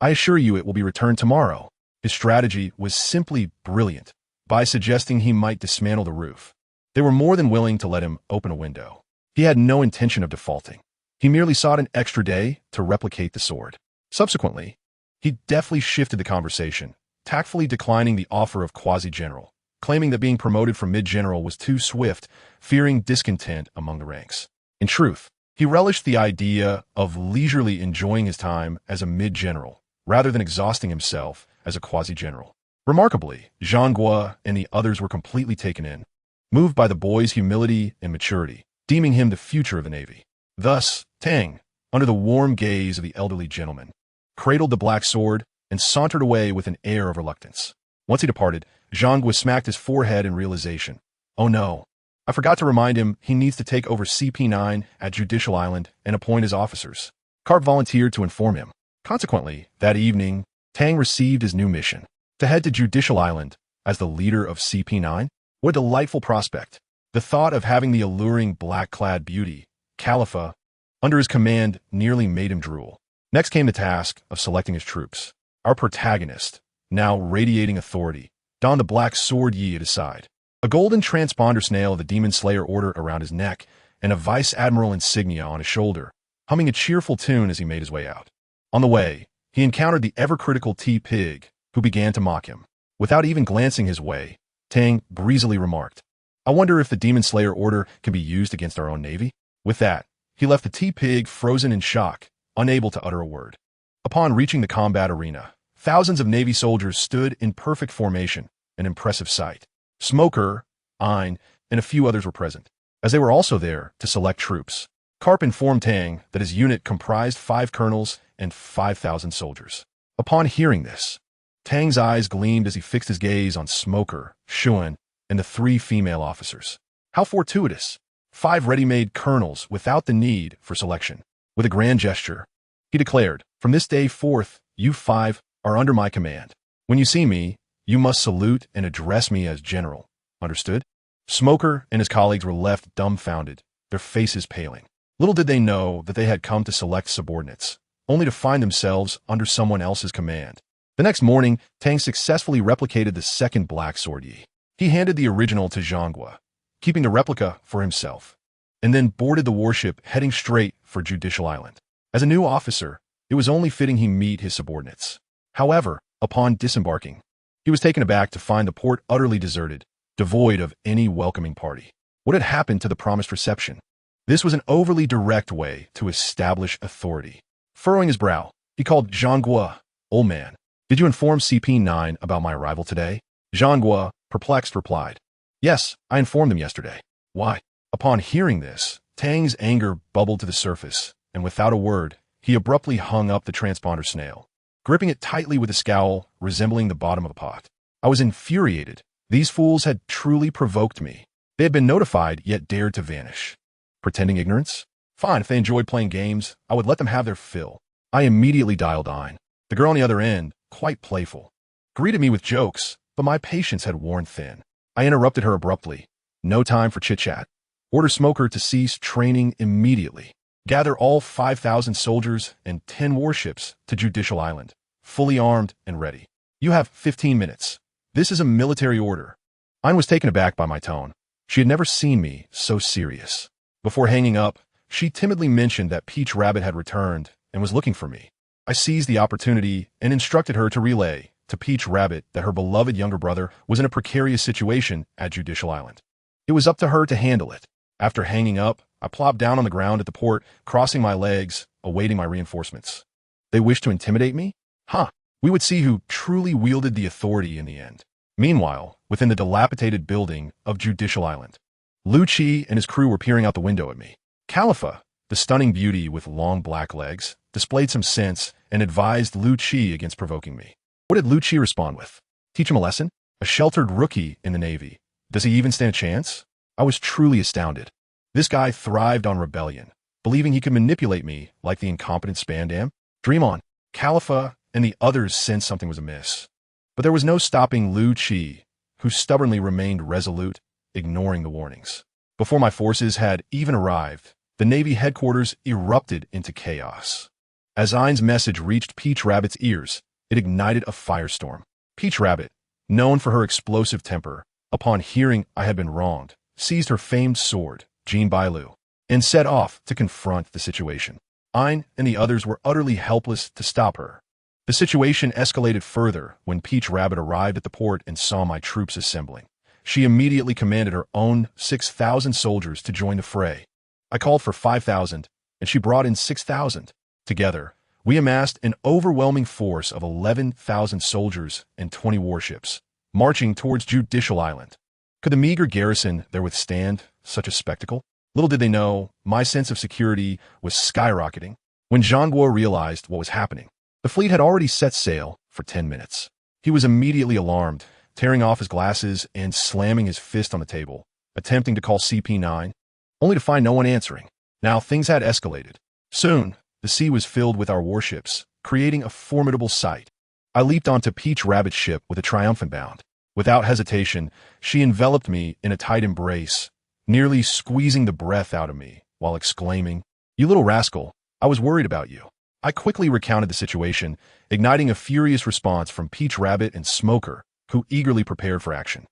I assure you it will be returned tomorrow. His strategy was simply brilliant. By suggesting he might dismantle the roof, they were more than willing to let him open a window. He had no intention of defaulting. He merely sought an extra day to replicate the sword. Subsequently, he deftly shifted the conversation, tactfully declining the offer of quasi-general, claiming that being promoted from mid-general was too swift, fearing discontent among the ranks. In truth, he relished the idea of leisurely enjoying his time as a mid-general, rather than exhausting himself as a quasi-general. Remarkably, Zhang Guo and the others were completely taken in, moved by the boy's humility and maturity, deeming him the future of the Navy. Thus, Tang, under the warm gaze of the elderly gentleman, cradled the black sword and sauntered away with an air of reluctance. Once he departed, Zhang Guo smacked his forehead in realization. Oh no, I forgot to remind him he needs to take over CP9 at Judicial Island and appoint his officers. Karp volunteered to inform him. Consequently, that evening, Tang received his new mission, to head to Judicial Island as the leader of CP9. What a delightful prospect. The thought of having the alluring black-clad beauty, Khalifa, under his command nearly made him drool. Next came the task of selecting his troops. Our protagonist, now radiating authority, donned the black sword Yi at his side, a golden transponder snail of the Demon Slayer order around his neck, and a vice admiral insignia on his shoulder, humming a cheerful tune as he made his way out. On the way, he encountered the ever-critical T-Pig, who began to mock him. Without even glancing his way, Tang breezily remarked, I wonder if the Demon Slayer order can be used against our own Navy? With that, he left the T-Pig frozen in shock, unable to utter a word. Upon reaching the combat arena, thousands of Navy soldiers stood in perfect formation, an impressive sight. Smoker, Ein, and a few others were present, as they were also there to select troops. Karp informed Tang that his unit comprised 5 colonels and 5,000 soldiers. Upon hearing this, Tang's eyes gleamed as he fixed his gaze on Smoker, Xuan, and the 3 female officers. How fortuitous! 5 ready-made colonels without the need for selection. With a grand gesture, he declared, "From this day forth, you 5 are under my command. When you see me, you must salute and address me as general. Understood?" Smoker and his colleagues were left dumbfounded, their faces paling. Little did they know that they had come to select subordinates, only to find themselves under someone else's command. The next morning, Tang successfully replicated the second Black Sword Yi. He handed the original to Zhanghua, keeping the replica for himself, and then boarded the warship heading straight for Judicial Island. As a new officer, it was only fitting he meet his subordinates. However, upon disembarking, he was taken aback to find the port utterly deserted, devoid of any welcoming party. What had happened to the promised reception? This was an overly direct way to establish authority. Furrowing his brow, he called Zhanghua. "Old man, did you inform CP9 about my arrival today?" Zhanghua, perplexed, replied, "Yes, I informed them yesterday." "Why?" Upon hearing this, Tang's anger bubbled to the surface, and without a word, he abruptly hung up the transponder snail, gripping it tightly with a scowl resembling the bottom of a pot. I was infuriated. These fools had truly provoked me. They had been notified, yet dared to vanish. Pretending ignorance? Fine, if they enjoyed playing games, I would let them have their fill. I immediately dialed Ein. The girl on the other end, quite playful, greeted me with jokes, but my patience had worn thin. I interrupted her abruptly. "No time for chit-chat. Order Smoker to cease training immediately. Gather all 5,000 soldiers and 10 warships to Judicial Island, fully armed and ready. You have 15 minutes. This is a military order." Ein was taken aback by my tone. She had never seen me so serious. Before hanging up, she timidly mentioned that Peach Rabbit had returned and was looking for me. I seized the opportunity and instructed her to relay to Peach Rabbit that her beloved younger brother was in a precarious situation at Judicial Island. It was up to her to handle it. After hanging up, I plopped down on the ground at the port, crossing my legs, awaiting my reinforcements. They wished to intimidate me? We would see who truly wielded the authority in the end. Meanwhile, within the dilapidated building of Judicial Island, Lu Qi and his crew were peering out the window at me. Khalifa, the stunning beauty with long black legs, displayed some sense and advised Lu Qi against provoking me. What did Lu Qi respond with? Teach him a lesson? A sheltered rookie in the Navy. Does he even stand a chance? I was truly astounded. This guy thrived on rebellion, believing he could manipulate me like the incompetent Spandam. Dream on. Khalifa and the others sensed something was amiss. But there was no stopping Lu Qi, who stubbornly remained resolute, ignoring the warnings. Before my forces had even arrived, the Navy headquarters erupted into chaos. As Ein's message reached Peach Rabbit's ears, it ignited a firestorm. Peach Rabbit, known for her explosive temper, upon hearing I had been wronged, seized her famed sword, Jin Bailu, and set off to confront the situation. Ein and the others were utterly helpless to stop her. The situation escalated further when Peach Rabbit arrived at the port and saw my troops assembling. She immediately commanded her own 6,000 soldiers to join the fray. I called for 5,000, and she brought in 6,000. Together, we amassed an overwhelming force of 11,000 soldiers and 20 warships, marching towards Judicial Island. Could the meager garrison there withstand such a spectacle? Little did they know, my sense of security was skyrocketing. When Zhanghua realized what was happening, the fleet had already set sail for 10 minutes. He was immediately alarmed, tearing off his glasses and slamming his fist on the table, attempting to call CP9, only to find no one answering. Now things had escalated. Soon, the sea was filled with our warships, creating a formidable sight. I leaped onto Peach Rabbit's ship with a triumphant bound. Without hesitation, she enveloped me in a tight embrace, nearly squeezing the breath out of me, while exclaiming, "You little rascal, I was worried about you." I quickly recounted the situation, igniting a furious response from Peach Rabbit and Smoker, who eagerly prepared for action.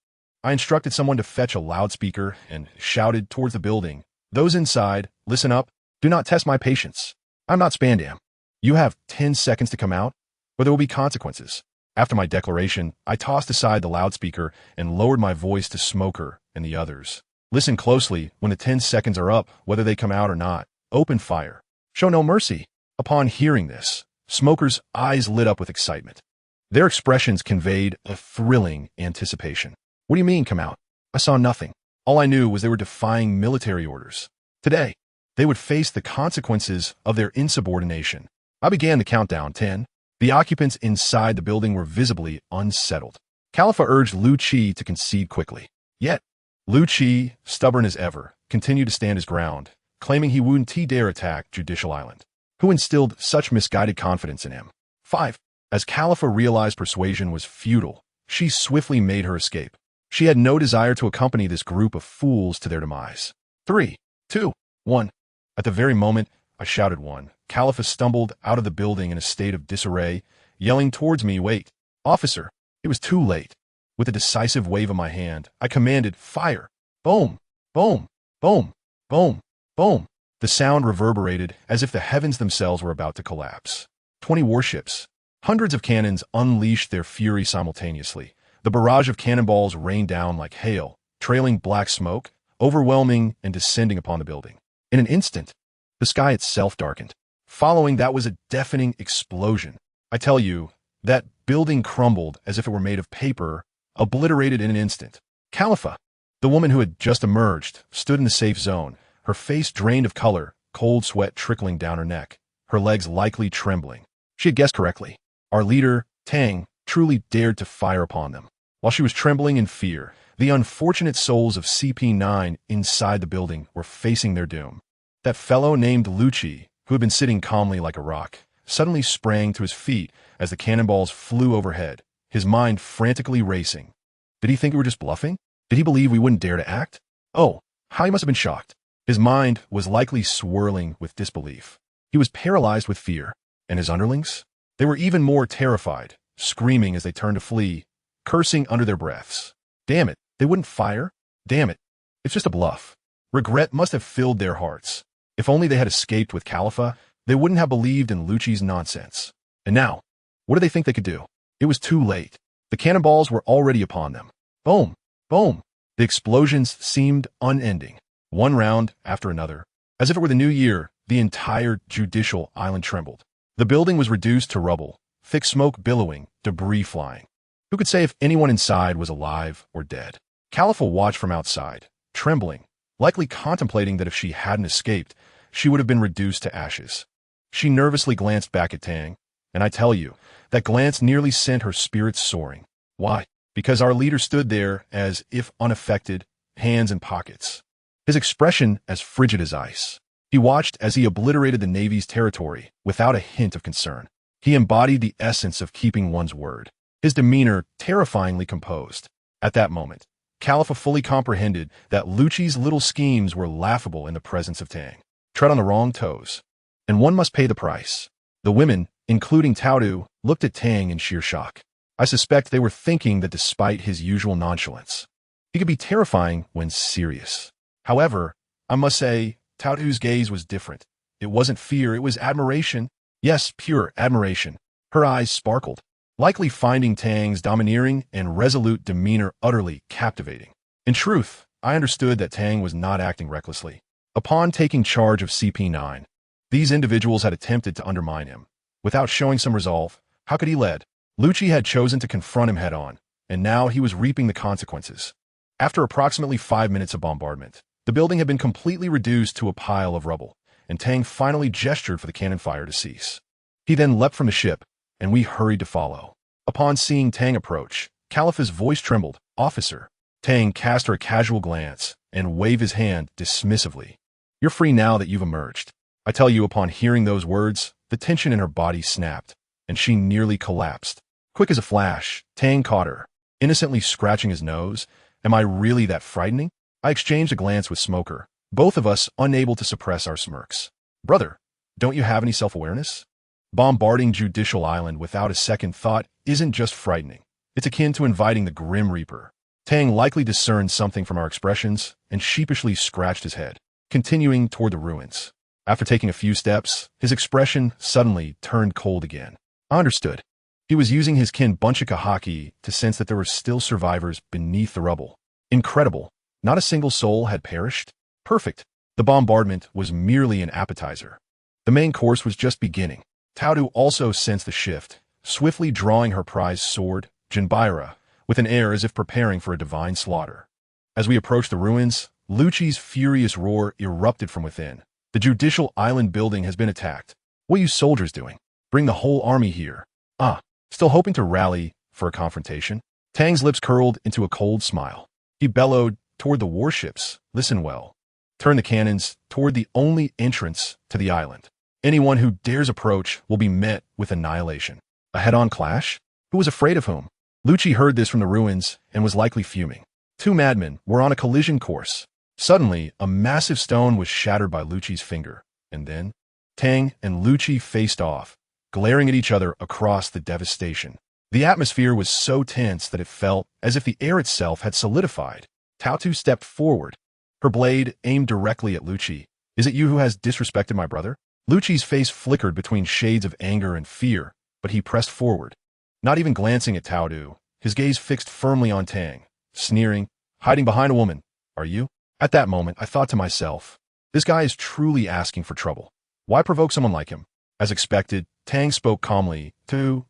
I instructed someone to fetch a loudspeaker and shouted towards the building, "Those inside, listen up. Do not test my patience. I'm not Spandam. You have 10 seconds to come out, or there will be consequences." After my declaration, I tossed aside the loudspeaker and lowered my voice to Smoker and the others. "Listen closely. When the 10 seconds are up, whether they come out or not, open fire. Show no mercy." Upon hearing this, Smoker's eyes lit up with excitement. Their expressions conveyed a thrilling anticipation. "What do you mean, come out?" I saw nothing. All I knew was they were defying military orders. Today, they would face the consequences of their insubordination. I began the countdown. 10. The occupants inside the building were visibly unsettled. Khalifa urged Lu Qi to concede quickly. Yet, Lu Qi, stubborn as ever, continued to stand his ground, claiming he wouldn't dare attack Judicial Island. Who instilled such misguided confidence in him? 5. As Khalifa realized persuasion was futile, she swiftly made her escape. She had no desire to accompany this group of fools to their demise. 3, 2, 1. At the very moment I shouted 1, Khalifa stumbled out of the building in a state of disarray, yelling towards me, "Wait, officer!" It was too late. With a decisive wave of my hand, I commanded, "Fire!" Boom! Boom! Boom! Boom! Boom! The sound reverberated as if the heavens themselves were about to collapse. 20 warships. Hundreds of cannons unleashed their fury simultaneously. The barrage of cannonballs rained down like hail, trailing black smoke, overwhelming and descending upon the building. In an instant, the sky itself darkened. Following that was a deafening explosion. I tell you, that building crumbled as if it were made of paper, obliterated in an instant. Khalifa, the woman who had just emerged, stood in the safe zone, her face drained of color, cold sweat trickling down her neck, her legs likely trembling. She had guessed correctly. Our leader, Tang, truly dared to fire upon them. While she was trembling in fear, the unfortunate souls of CP9 inside the building were facing their doom. That fellow named Lu Qi, who had been sitting calmly like a rock, suddenly sprang to his feet as the cannonballs flew overhead, his mind frantically racing. Did he think we were just bluffing? Did he believe we wouldn't dare to act? Oh, how he must have been shocked. His mind was likely swirling with disbelief. He was paralyzed with fear. And his underlings? They were even more terrified, screaming as they turned to flee, cursing under their breaths. Damn it, they wouldn't fire? Damn it, it's just a bluff. Regret must have filled their hearts. If only they had escaped with Khalifa, they wouldn't have believed in Lu Qi's nonsense. And now, what did they think they could do? It was too late. The cannonballs were already upon them. Boom! Boom! The explosions seemed unending, one round after another. As if it were the new year, the entire Judicial Island trembled. The building was reduced to rubble, thick smoke billowing, debris flying. Who could say if anyone inside was alive or dead? Khalifa watched from outside, trembling, likely contemplating that if she hadn't escaped, she would have been reduced to ashes. She nervously glanced back at Tang, and I tell you, that glance nearly sent her spirits soaring. Why? Because our leader stood there as if unaffected, hands in pockets, his expression as frigid as ice. He watched as he obliterated the Navy's territory without a hint of concern. He embodied the essence of keeping one's word, his demeanor terrifyingly composed. At that moment, Khalifa fully comprehended that Lu Qi's little schemes were laughable in the presence of Tang. Tread on the wrong toes, and one must pay the price. The women, including Taudu, looked at Tang in sheer shock. I suspect they were thinking that despite his usual nonchalance, he could be terrifying when serious. However, I must say, Taudu's gaze was different. It wasn't fear, it was admiration. Yes, pure admiration. Her eyes sparkled, likely finding Tang's domineering and resolute demeanor utterly captivating. In truth, I understood that Tang was not acting recklessly. Upon taking charge of CP9, these individuals had attempted to undermine him. Without showing some resolve, how could he lead? Lu Qi had chosen to confront him head-on, and now he was reaping the consequences. After approximately 5 minutes of bombardment, the building had been completely reduced to a pile of rubble, and Tang finally gestured for the cannon fire to cease. He then leapt from the ship, and we hurried to follow. Upon seeing Tang approach, Khalifa's voice trembled. "Officer." Tang cast her a casual glance and waved his hand dismissively. "You're free now that you've emerged." I tell you, upon hearing those words, the tension in her body snapped, and she nearly collapsed. Quick as a flash, Tang caught her, innocently scratching his nose. Am I really that frightening? I exchanged a glance with Smoker, both of us unable to suppress our smirks. Brother, don't you have any self-awareness? Bombarding Judicial Island without a second thought isn't just frightening. It's akin to inviting the Grim Reaper. Tang likely discerned something from our expressions and sheepishly scratched his head, continuing toward the ruins. After taking a few steps, his expression suddenly turned cold again. I understood. He was using his kin Bunchika Haki to sense that there were still survivors beneath the rubble. Incredible. Not a single soul had perished. Perfect. The bombardment was merely an appetizer. The main course was just beginning. Taudu also sensed the shift, swiftly drawing her prized sword, Jinbaira, with an air as if preparing for a divine slaughter. As we approached the ruins, Lu Qi's furious roar erupted from within, The judicial island building has been attacked. What are you soldiers doing? Bring the whole army here. Ah, still hoping to rally for a confrontation? Tang's lips curled into a cold smile. He bellowed toward the warships. Listen well. Turn the cannons toward the only entrance to the island. Anyone who dares approach will be met with annihilation. A head-on clash? Who was afraid of whom? Lucci heard this from the ruins and was likely fuming. Two madmen were on a collision course. Suddenly, a massive stone was shattered by Lucci's finger, and then Tang and Lucci faced off, glaring at each other across the devastation. The atmosphere was so tense that it felt as if the air itself had solidified. Tao stepped forward, her blade aimed directly at Lucci. Is it you who has disrespected my brother? Lucci's face flickered between shades of anger and fear, but he pressed forward. Not even glancing at Tao, his gaze fixed firmly on Tang, sneering, hiding behind a woman. Are you? At that moment, I thought to myself, this guy is truly asking for trouble. Why provoke someone like him? As expected, Tang spoke calmly.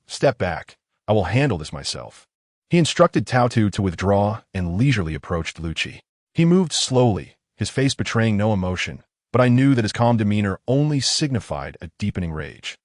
Step back. I will handle this myself. He instructed Tao to withdraw and leisurely approached Lucci. He moved slowly, his face betraying no emotion, but I knew that his calm demeanor only signified a deepening rage.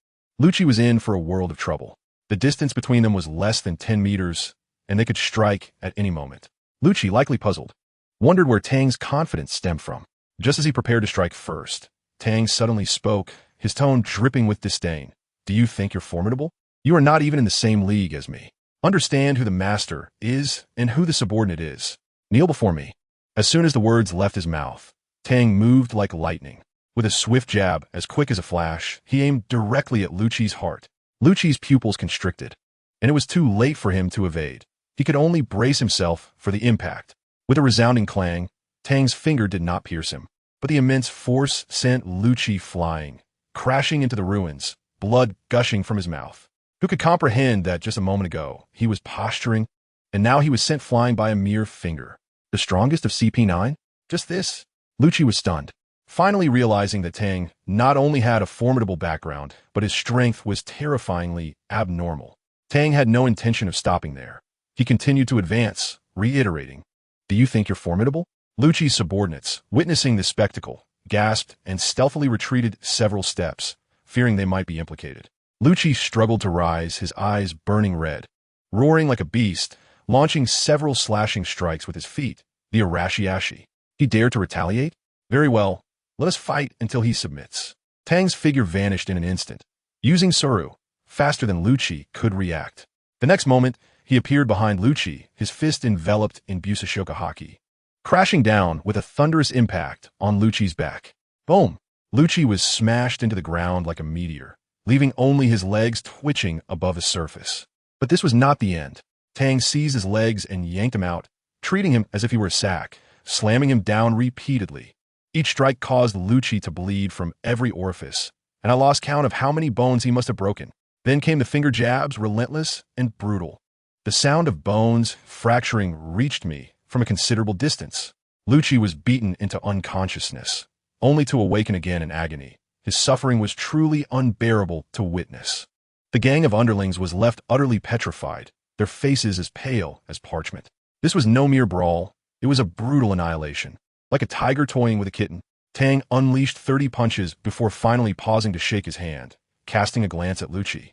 Lucci was in for a world of trouble. The distance between them was less than 10 meters, and they could strike at any moment. Lucci, likely puzzled, wondered where Tang's confidence stemmed from. Just as he prepared to strike first, Tang suddenly spoke, his tone dripping with disdain. Do you think you're formidable? You are not even in the same league as me. Understand who the master is and who the subordinate is. Kneel before me. As soon as the words left his mouth, Tang moved like lightning. With a swift jab, as quick as a flash, he aimed directly at Lucci's heart. Lucci's pupils constricted, and it was too late for him to evade. He could only brace himself for the impact. With a resounding clang, Tang's finger did not pierce him, but the immense force sent Lucci flying, crashing into the ruins, blood gushing from his mouth. Who could comprehend that just a moment ago he was posturing, and now he was sent flying by a mere finger? The strongest of CP9? Just this? Lucci was stunned, finally realizing that Tang not only had a formidable background, but his strength was terrifyingly abnormal. Tang had no intention of stopping there. He continued to advance, reiterating, Do you think you're formidable? Lucci's subordinates, witnessing this spectacle, gasped and stealthily retreated several steps, fearing they might be implicated. Lucci struggled to rise, his eyes burning red. Roaring like a beast, launching several slashing strikes with his feet, the Arashi-ashi. He dared to retaliate? Very well, let us fight until he submits. Tang's figure vanished in an instant, using Suru, faster than Lucci could react. The next moment, he appeared behind Lucci, his fist enveloped in Busashoka haki, crashing down with a thunderous impact on Lucci's back. Boom! Lucci was smashed into the ground like a meteor, leaving only his legs twitching above the surface. But this was not the end. Tang seized his legs and yanked him out, treating him as if he were a sack, slamming him down repeatedly. Each strike caused Lucci to bleed from every orifice, and I lost count of how many bones he must have broken. Then came the finger jabs, relentless and brutal. The sound of bones fracturing reached me from a considerable distance. Lucci was beaten into unconsciousness, only to awaken again in agony. His suffering was truly unbearable to witness. The gang of underlings was left utterly petrified, their faces as pale as parchment. This was no mere brawl, it was a brutal annihilation. Like a tiger toying with a kitten, Tang unleashed 30 punches before finally pausing to shake his hand, casting a glance at Lucci,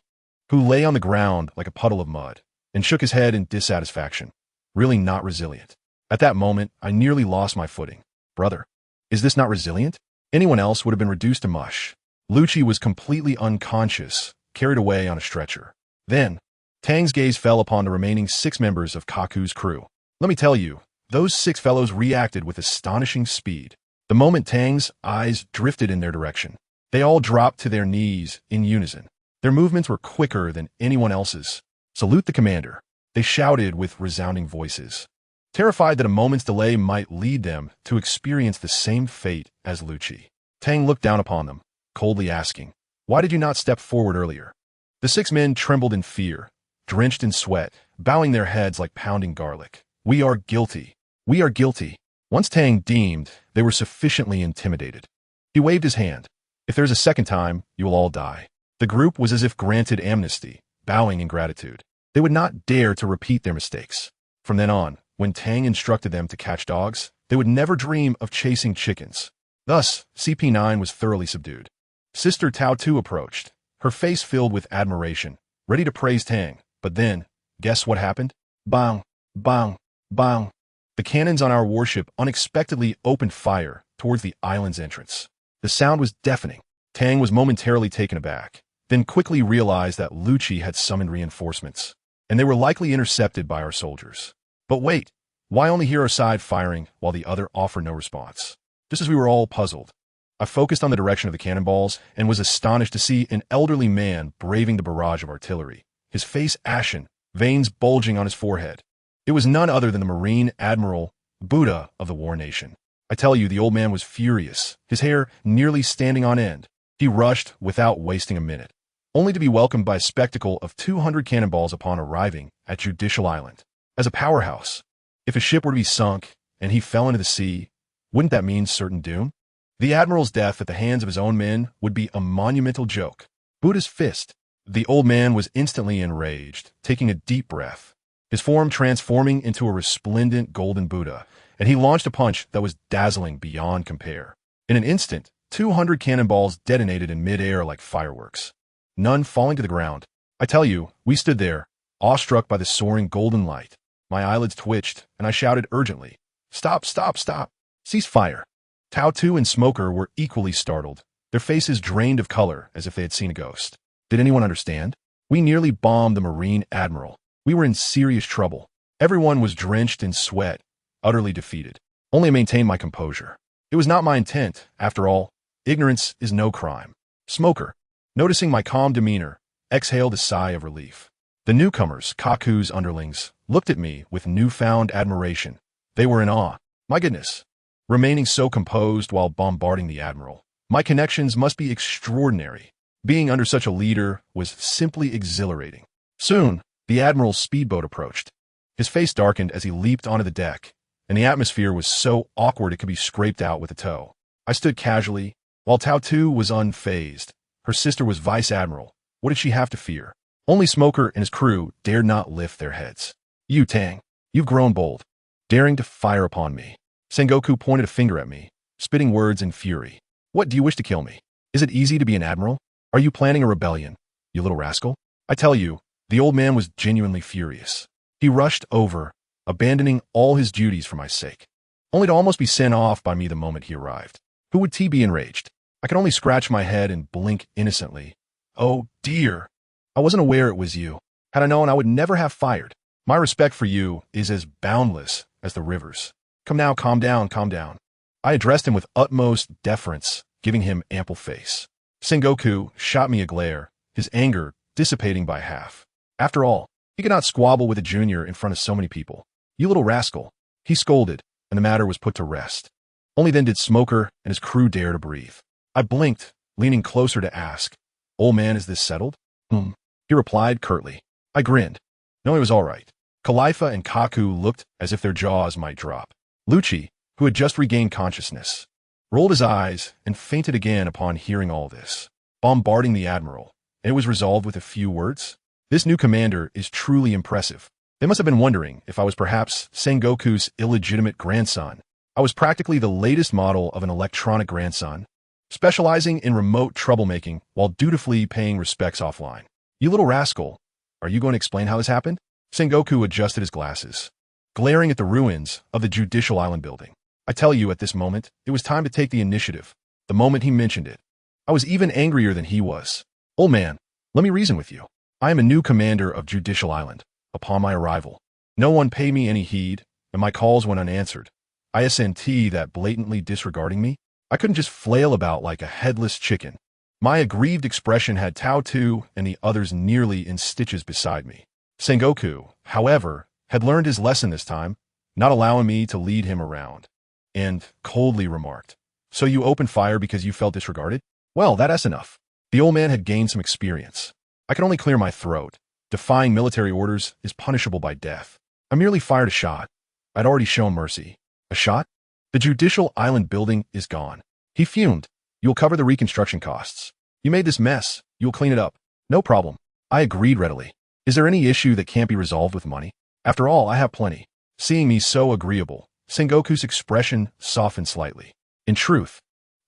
who lay on the ground like a puddle of mud, and shook his head in dissatisfaction. Really not resilient. At that moment, I nearly lost my footing. Brother, is this not resilient? Anyone else would have been reduced to mush. Lucci was completely unconscious, carried away on a stretcher. Then, Tang's gaze fell upon the remaining 6 members of Kaku's crew. Let me tell you, those 6 fellows reacted with astonishing speed. The moment Tang's eyes drifted in their direction, they all dropped to their knees in unison. Their movements were quicker than anyone else's. Salute the commander, they shouted with resounding voices, terrified that a moment's delay might lead them to experience the same fate as Lucci. Tang looked down upon them, coldly asking, Why did you not step forward earlier? The 6 men trembled in fear, drenched in sweat, bowing their heads like pounding garlic. We are guilty. We are guilty. Once Tang deemed they were sufficiently intimidated, he waved his hand. If there's a second time, you will all die. The group was as if granted amnesty, bowing in gratitude. They would not dare to repeat their mistakes. From then on, when Tang instructed them to catch dogs, they would never dream of chasing chickens. Thus, CP9 was thoroughly subdued. Sister Tao Tu approached, her face filled with admiration, ready to praise Tang. But then, guess what happened? Bang, bang, bang. The cannons on our warship unexpectedly opened fire towards the island's entrance. The sound was deafening. Tang was momentarily taken aback, then quickly realized that Lucci had summoned reinforcements, and they were likely intercepted by our soldiers. But wait, why only hear our side firing while the other offered no response? Just as we were all puzzled, I focused on the direction of the cannonballs and was astonished to see an elderly man braving the barrage of artillery, his face ashen, veins bulging on his forehead. It was none other than the Marine Admiral Buddha of the War Nation. I tell you, the old man was furious, his hair nearly standing on end. He rushed without wasting a minute, only to be welcomed by a spectacle of 200 cannonballs upon arriving at Judicial Island. As a powerhouse, if a ship were to be sunk and he fell into the sea, wouldn't that mean certain doom? The Admiral's death at the hands of his own men would be a monumental joke. Buddha's fist. The old man was instantly enraged, taking a deep breath, his form transforming into a resplendent golden Buddha, and he launched a punch that was dazzling beyond compare. In an instant, 200 cannonballs detonated in midair like fireworks, none falling to the ground. I tell you, we stood there, awestruck by the soaring golden light. My eyelids twitched, and I shouted urgently, "Stop, stop, stop! Cease fire!" Tao Tu and Smoker were equally startled, their faces drained of color as if they had seen a ghost. Did anyone understand? We nearly bombed the Marine Admiral. We were in serious trouble. Everyone was drenched in sweat, utterly defeated. Only I maintained my composure. It was not my intent, after all. Ignorance is no crime. Smoker, noticing my calm demeanor, exhaled a sigh of relief. The newcomers, Kaku's underlings, looked at me with newfound admiration. They were in awe. My goodness. Remaining so composed while bombarding the Admiral. My connections must be extraordinary. Being under such a leader was simply exhilarating. Soon, the Admiral's speedboat approached. His face darkened as he leaped onto the deck, and the atmosphere was so awkward it could be scraped out with a toe. I stood casually, while Tao Tu was unfazed. Her sister was Vice Admiral. What did she have to fear? Only Smoker and his crew dared not lift their heads. You, Tang, you've grown bold, daring to fire upon me. Sengoku pointed a finger at me, spitting words in fury. What, do you wish to kill me? Is it easy to be an admiral? Are you planning a rebellion, you little rascal? I tell you, the old man was genuinely furious. He rushed over, abandoning all his duties for my sake, only to almost be sent off by me the moment he arrived. Who would T be enraged? I could only scratch my head and blink innocently. Oh, dear. I wasn't aware it was you. Had I known, I would never have fired. My respect for you is as boundless as the rivers. Come now, calm down, calm down. I addressed him with utmost deference, giving him ample face. Sengoku shot me a glare, his anger dissipating by half. After all, he could not squabble with a junior in front of so many people. You little rascal. He scolded, and the matter was put to rest. Only then did Smoker and his crew dare to breathe. I blinked, leaning closer to ask, "Old man, is this settled?" He replied curtly. I grinned. No, it was all right. Khalifa and Kaku looked as if their jaws might drop. Lucci, who had just regained consciousness, rolled his eyes and fainted again upon hearing all this. Bombarding the Admiral, and it was resolved with a few words. This new commander is truly impressive. They must have been wondering if I was perhaps Sengoku's illegitimate grandson. I was practically the latest model of an electronic grandson, specializing in remote troublemaking while dutifully paying respects offline. You little rascal, are you going to explain how this happened? Sengoku adjusted his glasses, glaring at the ruins of the Judicial Island building. I tell you, at this moment, it was time to take the initiative. The moment he mentioned it, I was even angrier than he was. Old man, let me reason with you. I am a new commander of Judicial Island. Upon my arrival, no one paid me any heed, and my calls went unanswered. ISNT that blatantly disregarding me? I couldn't just flail about like a headless chicken. My aggrieved expression had Tao Tu and the others nearly in stitches beside me. Sengoku, however, had learned his lesson this time, not allowing me to lead him around, and coldly remarked, "So you opened fire because you felt disregarded? Well, that's enough." The old man had gained some experience. I could only clear my throat. Defying military orders is punishable by death. I merely fired a shot. I'd already shown mercy. A shot? The Judicial Island building is gone. He fumed. You'll cover the reconstruction costs. You made this mess. You'll clean it up. No problem. I agreed readily. Is there any issue that can't be resolved with money? After all, I have plenty. Seeing me so agreeable, Sengoku's expression softened slightly. In truth,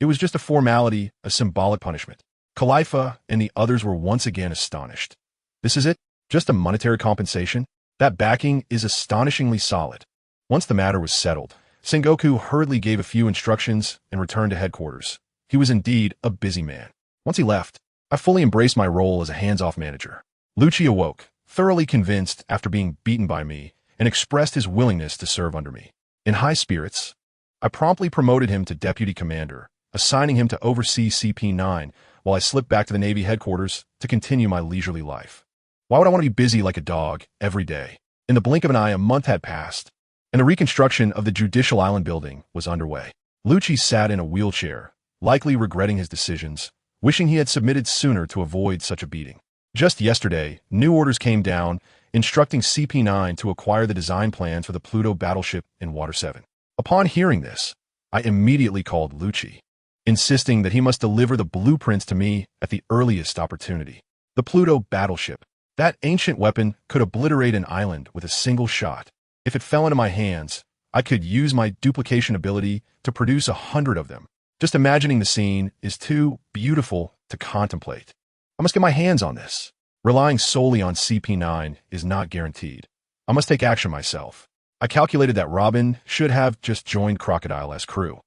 It was just a formality, a symbolic punishment. Khalifa and the others were once again astonished. This is it? Just a monetary compensation? That backing is astonishingly solid. Once the matter was settled, Sengoku hurriedly gave a few instructions and returned to headquarters. He was indeed a busy man. Once he left, I fully embraced my role as a hands-off manager. Lucci awoke, thoroughly convinced after being beaten by me, and expressed his willingness to serve under me. In high spirits, I promptly promoted him to deputy commander, assigning him to oversee CP9 while I slipped back to the Navy headquarters to continue my leisurely life. Why would I want to be busy like a dog every day? In the blink of an eye, a month had passed, and the reconstruction of the Judicial Island building was underway. Lucci sat in a wheelchair, likely regretting his decisions, wishing he had submitted sooner to avoid such a beating. Just yesterday, new orders came down, instructing CP9 to acquire the design plans for the Pluto battleship in Water 7. Upon hearing this, I immediately called Lucci, insisting that he must deliver the blueprints to me at the earliest opportunity. The Pluto battleship. That ancient weapon could obliterate an island with a single shot. If it fell into my hands, I could use my duplication ability to produce 100 of them. Just imagining the scene is too beautiful to contemplate. I must get my hands on this. Relying solely on CP9 is not guaranteed. I must take action myself. I calculated that Robin should have just joined Crocodile as crew,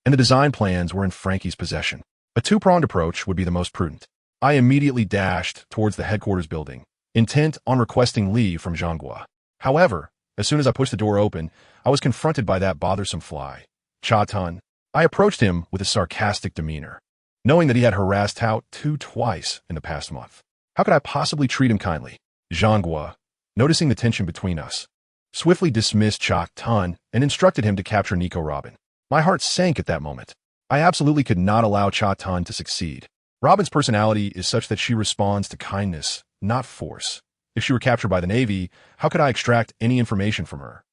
and the design plans were in Frankie's possession. A two-pronged approach would be the most prudent. I immediately dashed towards the headquarters building, intent on requesting leave from Zhanghua. However, as soon as I pushed the door open, I was confronted by that bothersome fly, Cha Tun. I approached him with a sarcastic demeanor, knowing that he had harassed Tao twice in the past month. How could I possibly treat him kindly? Zhanghua, noticing the tension between us, swiftly dismissed Cha Tun and instructed him to capture Nico Robin. My heart sank at that moment. I absolutely could not allow Cha Tun to succeed. Robin's personality is such that she responds to kindness, not force. If she were captured by the Navy, how could I extract any information from her?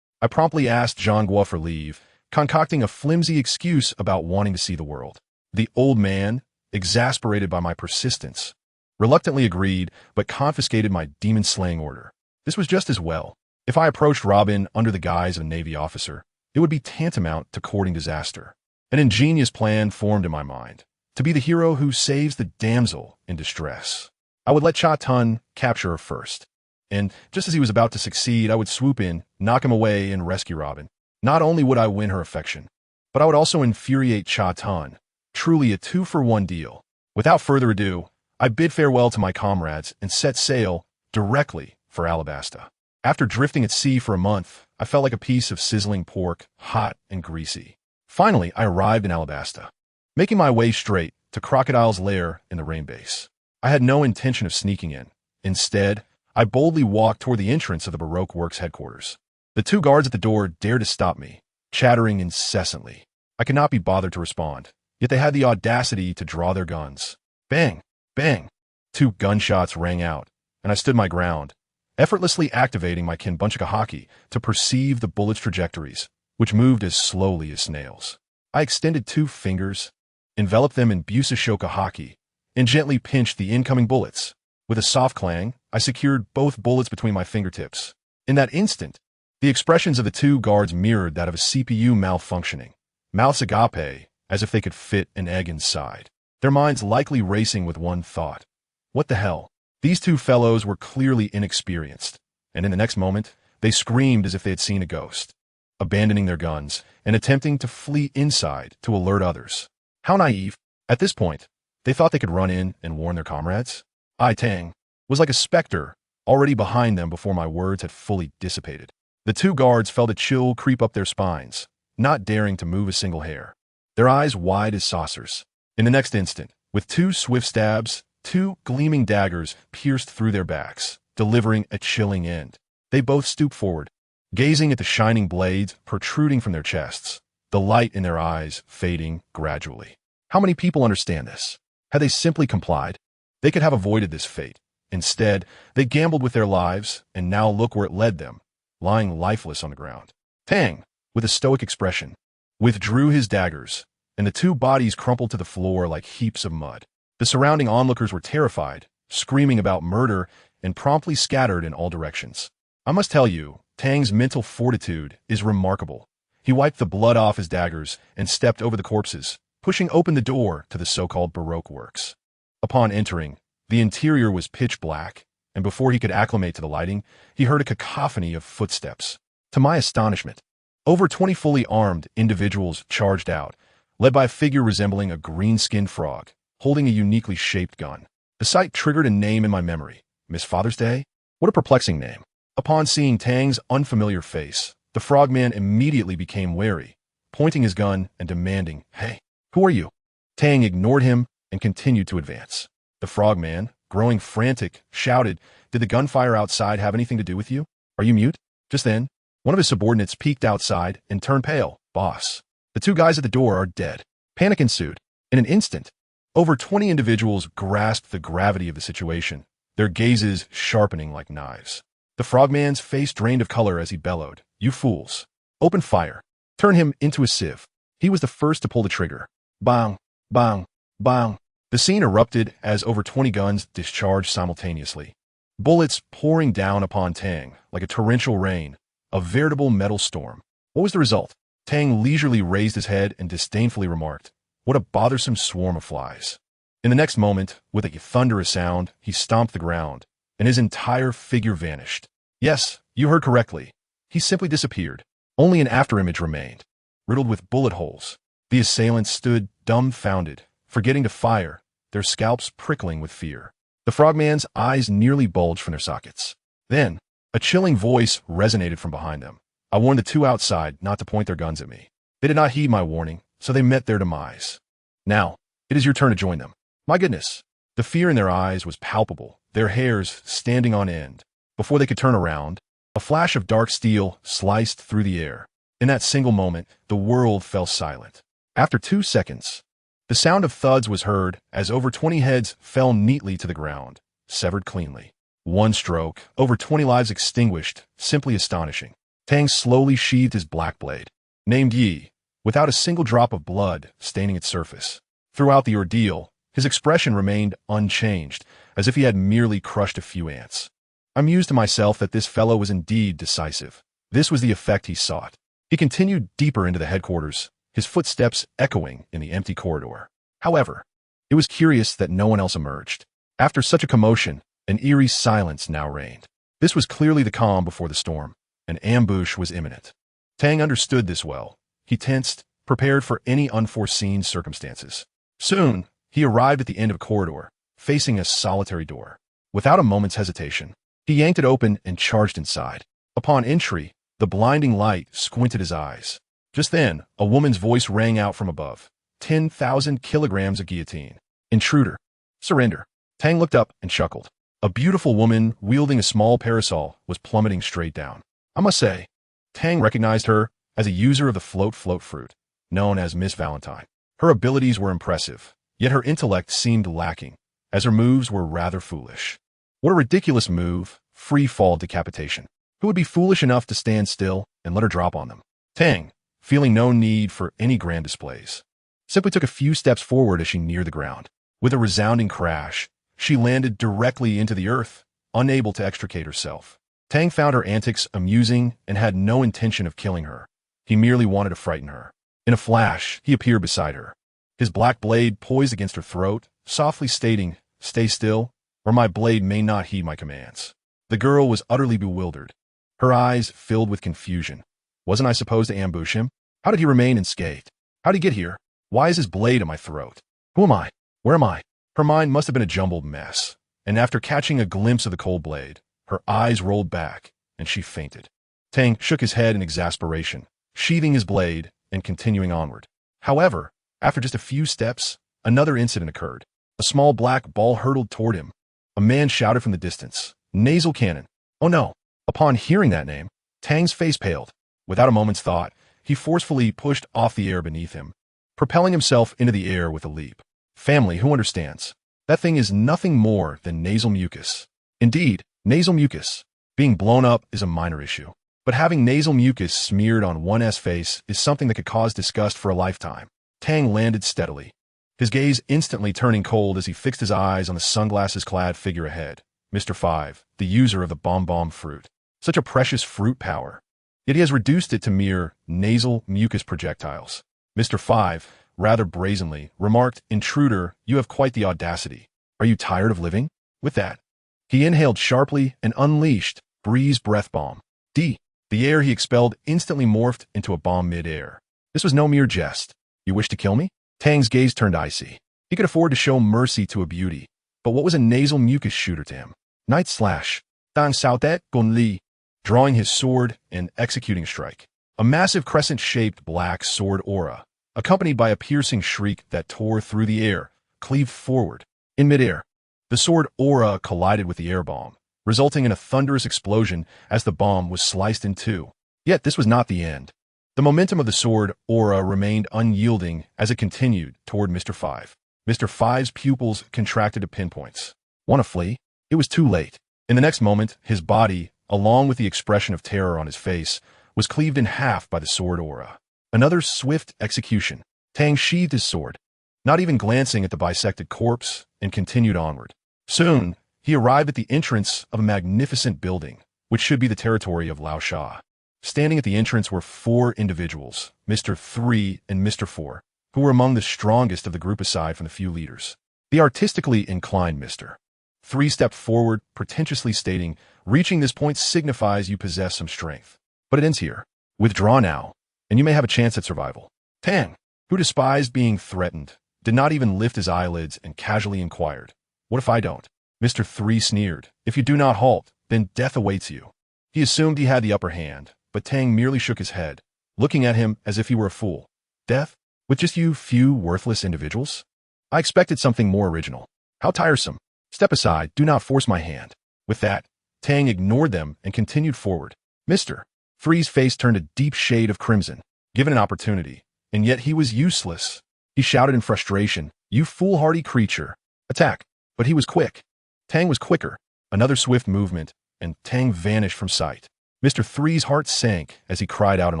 I promptly asked Zhanghua for leave, concocting a flimsy excuse about wanting to see the world. The old man, exasperated by my persistence, reluctantly agreed but confiscated my demon-slaying order. This was just as well. If I approached Robin under the guise of a Navy officer, it would be tantamount to courting disaster. An ingenious plan formed in my mind, to be the hero who saves the damsel in distress. I would let Cha Tun capture her first, and just as he was about to succeed, I would swoop in, knock him away, and rescue Robin. Not only would I win her affection, but I would also infuriate Cha Tun. Truly a two-for-one deal. Without further ado, I bid farewell to my comrades and set sail directly for Alabasta. After drifting at sea for a month, I felt like a piece of sizzling pork, hot and greasy. Finally, I arrived in Alabasta, making my way straight to Crocodile's lair in the rain base. I had no intention of sneaking in. Instead, I boldly walked toward the entrance of the Baroque Works headquarters. The two guards at the door dared to stop me, chattering incessantly. I could not be bothered to respond, yet they had the audacity to draw their guns. Bang! Bang! 2 gunshots rang out, and I stood my ground, effortlessly activating my Kinbunchika haki to perceive the bullets' trajectories, which moved as slowly as snails. I extended 2 fingers, enveloped them in Busashoka haki, and gently pinched the incoming bullets. With a soft clang, I secured both bullets between my fingertips. In that instant, the expressions of the 2 guards mirrored that of a CPU malfunctioning, mouths agape, as if they could fit an egg inside. Their minds likely racing with one thought. What the hell? These 2 fellows were clearly inexperienced, and in the next moment, they screamed as if they had seen a ghost, abandoning their guns and attempting to flee inside to alert others. How naive. At this point, they thought they could run in and warn their comrades. I, Tang, was like a specter, already behind them before my words had fully dissipated. The 2 guards felt a chill creep up their spines, not daring to move a single hair, their eyes wide as saucers. In the next instant, with 2 swift stabs, 2 gleaming daggers pierced through their backs, delivering a chilling end. They both stooped forward, gazing at the shining blades protruding from their chests, the light in their eyes fading gradually. How many people understand this? Had they simply complied, they could have avoided this fate. Instead, they gambled with their lives, and now look where it led them, lying lifeless on the ground. Tang, with a stoic expression, withdrew his daggers, and the 2 bodies crumpled to the floor like heaps of mud. The surrounding onlookers were terrified, screaming about murder, and promptly scattered in all directions. I must tell you, Tang's mental fortitude is remarkable. He wiped the blood off his daggers and stepped over the corpses, pushing open the door to the so-called Baroque works. Upon entering, the interior was pitch black, and before he could acclimate to the lighting, he heard a cacophony of footsteps. To my astonishment, over 20 fully armed individuals charged out, led by a figure resembling a green-skinned frog, holding a uniquely shaped gun. The sight triggered a name in my memory. Miss Father's Day? What a perplexing name. Upon seeing Tang's unfamiliar face, the frogman immediately became wary, pointing his gun and demanding, "Hey, who are you?" Tang ignored him and continued to advance. The frogman, growing frantic, shouted, "Did the gunfire outside have anything to do with you? Are you mute?" Just then, one of his subordinates peeked outside and turned pale. "Boss, the two guys at the door are dead." Panic ensued. In an instant, over 20 individuals grasped the gravity of the situation, their gazes sharpening like knives. The frogman's face drained of color as he bellowed, "You fools! Open fire! Turn him into a sieve!" He was the first to pull the trigger. Bang! Bang! Bang! The scene erupted as over 20 guns discharged simultaneously, bullets pouring down upon Tang like a torrential rain, a veritable metal storm. What was the result? Tang leisurely raised his head and disdainfully remarked, "What a bothersome swarm of flies." In the next moment, with a thunderous sound, he stomped the ground, and his entire figure vanished. Yes, you heard correctly. He simply disappeared. Only an afterimage remained, riddled with bullet holes. The assailants stood dumbfounded, forgetting to fire, their scalps prickling with fear. The frogman's eyes nearly bulged from their sockets. Then, a chilling voice resonated from behind them. I warned the two outside not to point their guns at me. They did not heed my warning, so they met their demise. Now, it is your turn to join them. My goodness. The fear in their eyes was palpable, their hairs standing on end. Before they could turn around, a flash of dark steel sliced through the air. In that single moment, the world fell silent. After 2 seconds, the sound of thuds was heard as over 20 heads fell neatly to the ground, severed cleanly. One stroke, over 20 lives extinguished, simply astonishing. Tang slowly sheathed his black blade, named Yi, without a single drop of blood staining its surface. Throughout the ordeal, his expression remained unchanged, as if he had merely crushed a few ants. I mused to myself that this fellow was indeed decisive. This was the effect he sought. He continued deeper into the headquarters, his footsteps echoing in the empty corridor. However, it was curious that no one else emerged. After such a commotion, an eerie silence now reigned. This was clearly the calm before the storm. An ambush was imminent. Tang understood this well. He tensed, prepared for any unforeseen circumstances. Soon, he arrived at the end of a corridor, facing a solitary door. Without a moment's hesitation, he yanked it open and charged inside. Upon entry, the blinding light squinted his eyes. Just then, a woman's voice rang out from above. 10,000 kilograms of guillotine. Intruder. Surrender. Tang looked up and chuckled. A beautiful woman, wielding a small parasol, was plummeting straight down. I must say, Tang recognized her as a user of the float fruit, known as Miss Valentine. Her abilities were impressive, yet her intellect seemed lacking, as her moves were rather foolish. What a ridiculous move, free-fall decapitation. Who would be foolish enough to stand still and let her drop on them? Tang, feeling no need for any grand displays, simply took a few steps forward as she neared the ground. With a resounding crash, she landed directly into the earth, unable to extricate herself. Tang found her antics amusing and had no intention of killing her. He merely wanted to frighten her. In a flash, he appeared beside her, his black blade poised against her throat, softly stating, "Stay still, or my blade may not heed my commands." The girl was utterly bewildered, her eyes filled with confusion. Wasn't I supposed to ambush him? How did he remain unscathed? How did he get here? Why is his blade in my throat? Who am I? Where am I? Her mind must have been a jumbled mess, and after catching a glimpse of the cold blade, her eyes rolled back, and she fainted. Tang shook his head in exasperation, sheathing his blade and continuing onward. However, after just a few steps, another incident occurred. A small black ball hurtled toward him. A man shouted from the distance, "Nasal cannon." Oh no! Upon hearing that name, Tang's face paled. Without a moment's thought, he forcefully pushed off the air beneath him, propelling himself into the air with a leap. Family, who understands? That thing is nothing more than nasal mucus. Indeed, nasal mucus. Being blown up is a minor issue, but having nasal mucus smeared on one's face is something that could cause disgust for a lifetime. Tang landed steadily, his gaze instantly turning cold as he fixed his eyes on the sunglasses-clad figure ahead. Mr. 5, the user of the bomb fruit. Such a precious fruit power. Yet he has reduced it to mere nasal mucus projectiles. Mr. 5, rather brazenly, remarked, "Intruder, you have quite the audacity. Are you tired of living?" With that, he inhaled sharply and unleashed Bree's breath bomb. The air he expelled instantly morphed into a bomb mid-air. This was no mere jest. "You wish to kill me?" Tang's gaze turned icy. He could afford to show mercy to a beauty, but what was a nasal mucus shooter to him? Night slash. Tang sao tet gon li. Drawing his sword and executing a strike. A massive crescent-shaped black sword aura, accompanied by a piercing shriek that tore through the air, cleaved forward. In midair, the sword aura collided with the air bomb, resulting in a thunderous explosion as the bomb was sliced in two. Yet this was not the end. The momentum of the sword aura remained unyielding as it continued toward Mr. Five. Mr. Five's pupils contracted to pinpoints. Want to flee? It was too late. In the next moment, his body, along with the expression of terror on his face, was cleaved in half by the sword aura. Another swift execution. Tang sheathed his sword, not even glancing at the bisected corpse, and continued onward. Soon, he arrived at the entrance of a magnificent building, which should be the territory of Lao Sha. Standing at the entrance were four individuals, Mr. 3 and Mr. 4, who were among the strongest of the group aside from the few leaders. The artistically inclined Mr. 3 stepped forward, pretentiously stating, "Reaching this point signifies you possess some strength. But it ends here. Withdraw now, and you may have a chance at survival." Tang, who despised being threatened, did not even lift his eyelids and casually inquired, "What if I don't?" Mr. 3 sneered, "If you do not halt, then death awaits you." He assumed he had the upper hand, but Tang merely shook his head, looking at him as if he were a fool. "Death? With just you few worthless individuals? I expected something more original. How tiresome. Step aside, do not force my hand." With that, Tang ignored them and continued forward. Mr. 3's face turned a deep shade of crimson, given an opportunity, and yet he was useless. He shouted in frustration, "You foolhardy creature. Attack." But he was quick. Tang was quicker. Another swift movement, and Tang vanished from sight. Mr. 3's heart sank as he cried out in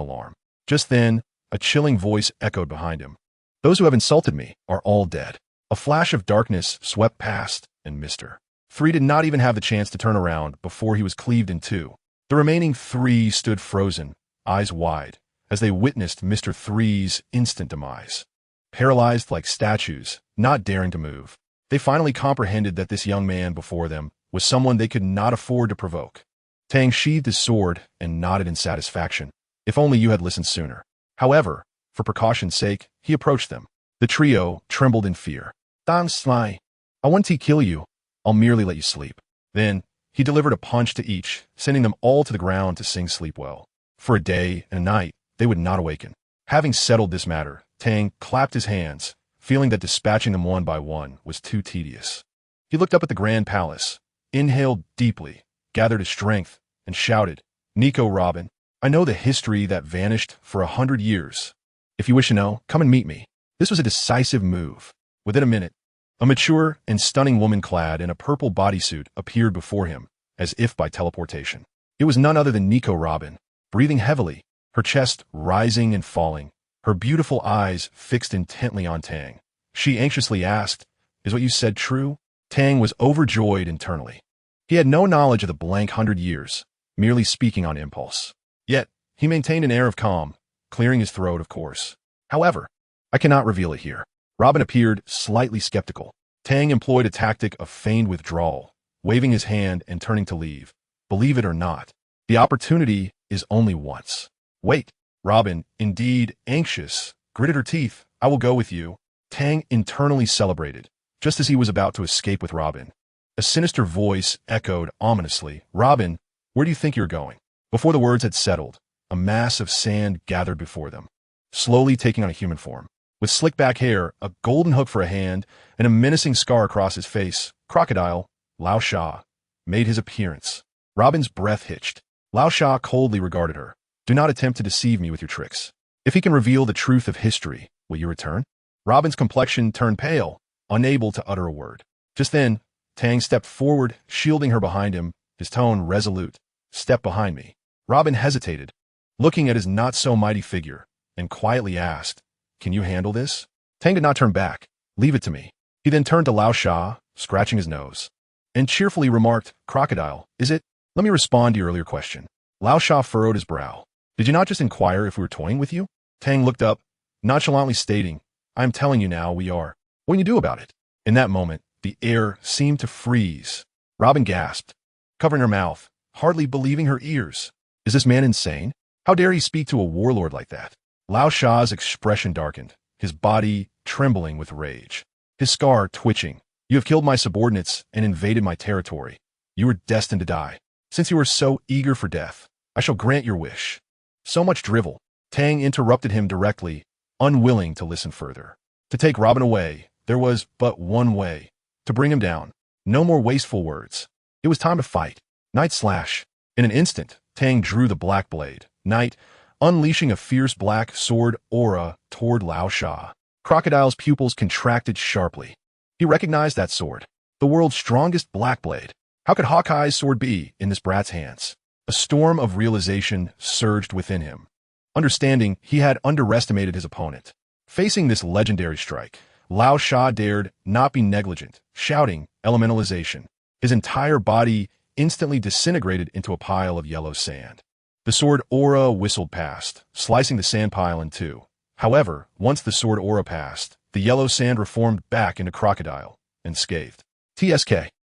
alarm. Just then, a chilling voice echoed behind him. "Those who have insulted me are all dead." A flash of darkness swept past, and Mr. 3 did not even have the chance to turn around before he was cleaved in two. The remaining three stood frozen, eyes wide, as they witnessed Mr. 3's instant demise. Paralyzed like statues, not daring to move, they finally comprehended that this young man before them was someone they could not afford to provoke. Tang sheathed his sword and nodded in satisfaction. "If only you had listened sooner." However, for precaution's sake, he approached them. The trio trembled in fear. "Tang Sly, I want to kill you. I'll merely let you sleep." Then, he delivered a punch to each, sending them all to the ground to sing sleep well. For a day and a night, they would not awaken. Having settled this matter, Tang clapped his hands, feeling that dispatching them one by one was too tedious. He looked up at the grand palace, inhaled deeply, gathered his strength, and shouted, "Nico Robin, I know the history that vanished for 100 years. If you wish to know, come and meet me." This was a decisive move. Within a minute, a mature and stunning woman clad in a purple bodysuit appeared before him, as if by teleportation. It was none other than Nico Robin, breathing heavily, her chest rising and falling, her beautiful eyes fixed intently on Tang. She anxiously asked, "Is what you said true?" Tang was overjoyed internally. He had no knowledge of the blank 100 years, merely speaking on impulse. Yet, he maintained an air of calm, clearing his throat, of course. "However, I cannot reveal it here." Robin appeared slightly skeptical. Tang employed a tactic of feigned withdrawal, waving his hand and turning to leave. "Believe it or not, the opportunity is only once." "Wait." Robin, indeed anxious, gritted her teeth. "I will go with you." Tang internally celebrated, just as he was about to escape with Robin. A sinister voice echoed ominously, "Robin, where do you think you're going?" Before the words had settled, a mass of sand gathered before them, slowly taking on a human form. With slick back hair, a golden hook for a hand, and a menacing scar across his face, Crocodile, Lao Sha, made his appearance. Robin's breath hitched. Lao Sha coldly regarded her. "Do not attempt to deceive me with your tricks. If he can reveal the truth of history, will you return?" Robin's complexion turned pale, unable to utter a word. Just then, Tang stepped forward, shielding her behind him, his tone resolute. "Step behind me." Robin hesitated, looking at his not-so-mighty figure, and quietly asked, "Can you handle this?" Tang did not turn back. "Leave it to me." He then turned to Lao Sha, scratching his nose, and cheerfully remarked, "Crocodile, is it?" "Let me respond to your earlier question." Lao Sha furrowed his brow. "Did you not just inquire if we were toying with you?" Tang looked up, nonchalantly stating, I'm telling you now, we are. What can you do about it? In that moment, the air seemed to freeze. Robin gasped, covering her mouth, hardly believing her ears. Is this man insane? How dare he speak to a warlord like that? Lao Sha's expression darkened, his body trembling with rage. His scar twitching. You have killed my subordinates and invaded my territory. You are destined to die. Since you are so eager for death, I shall grant your wish. So much drivel. Tang interrupted him directly, unwilling to listen further. To take Robin away, there was but one way. To bring him down. No more wasteful words. It was time to fight. Night slash. In an instant, Tang drew the black blade. Night, unleashing a fierce black sword aura toward Lao Sha. Crocodile's pupils contracted sharply. He recognized that sword. The world's strongest black blade. How could Hawkeye's sword be in this brat's hands? A storm of realization surged within him. Understanding he had underestimated his opponent. Facing this legendary strike, Lao Sha dared not be negligent, shouting elementalization. His entire body instantly disintegrated into a pile of yellow sand. The sword aura whistled past, slicing the sand pile in two. However, once the sword aura passed, the yellow sand reformed back into crocodile and scathed. TSK,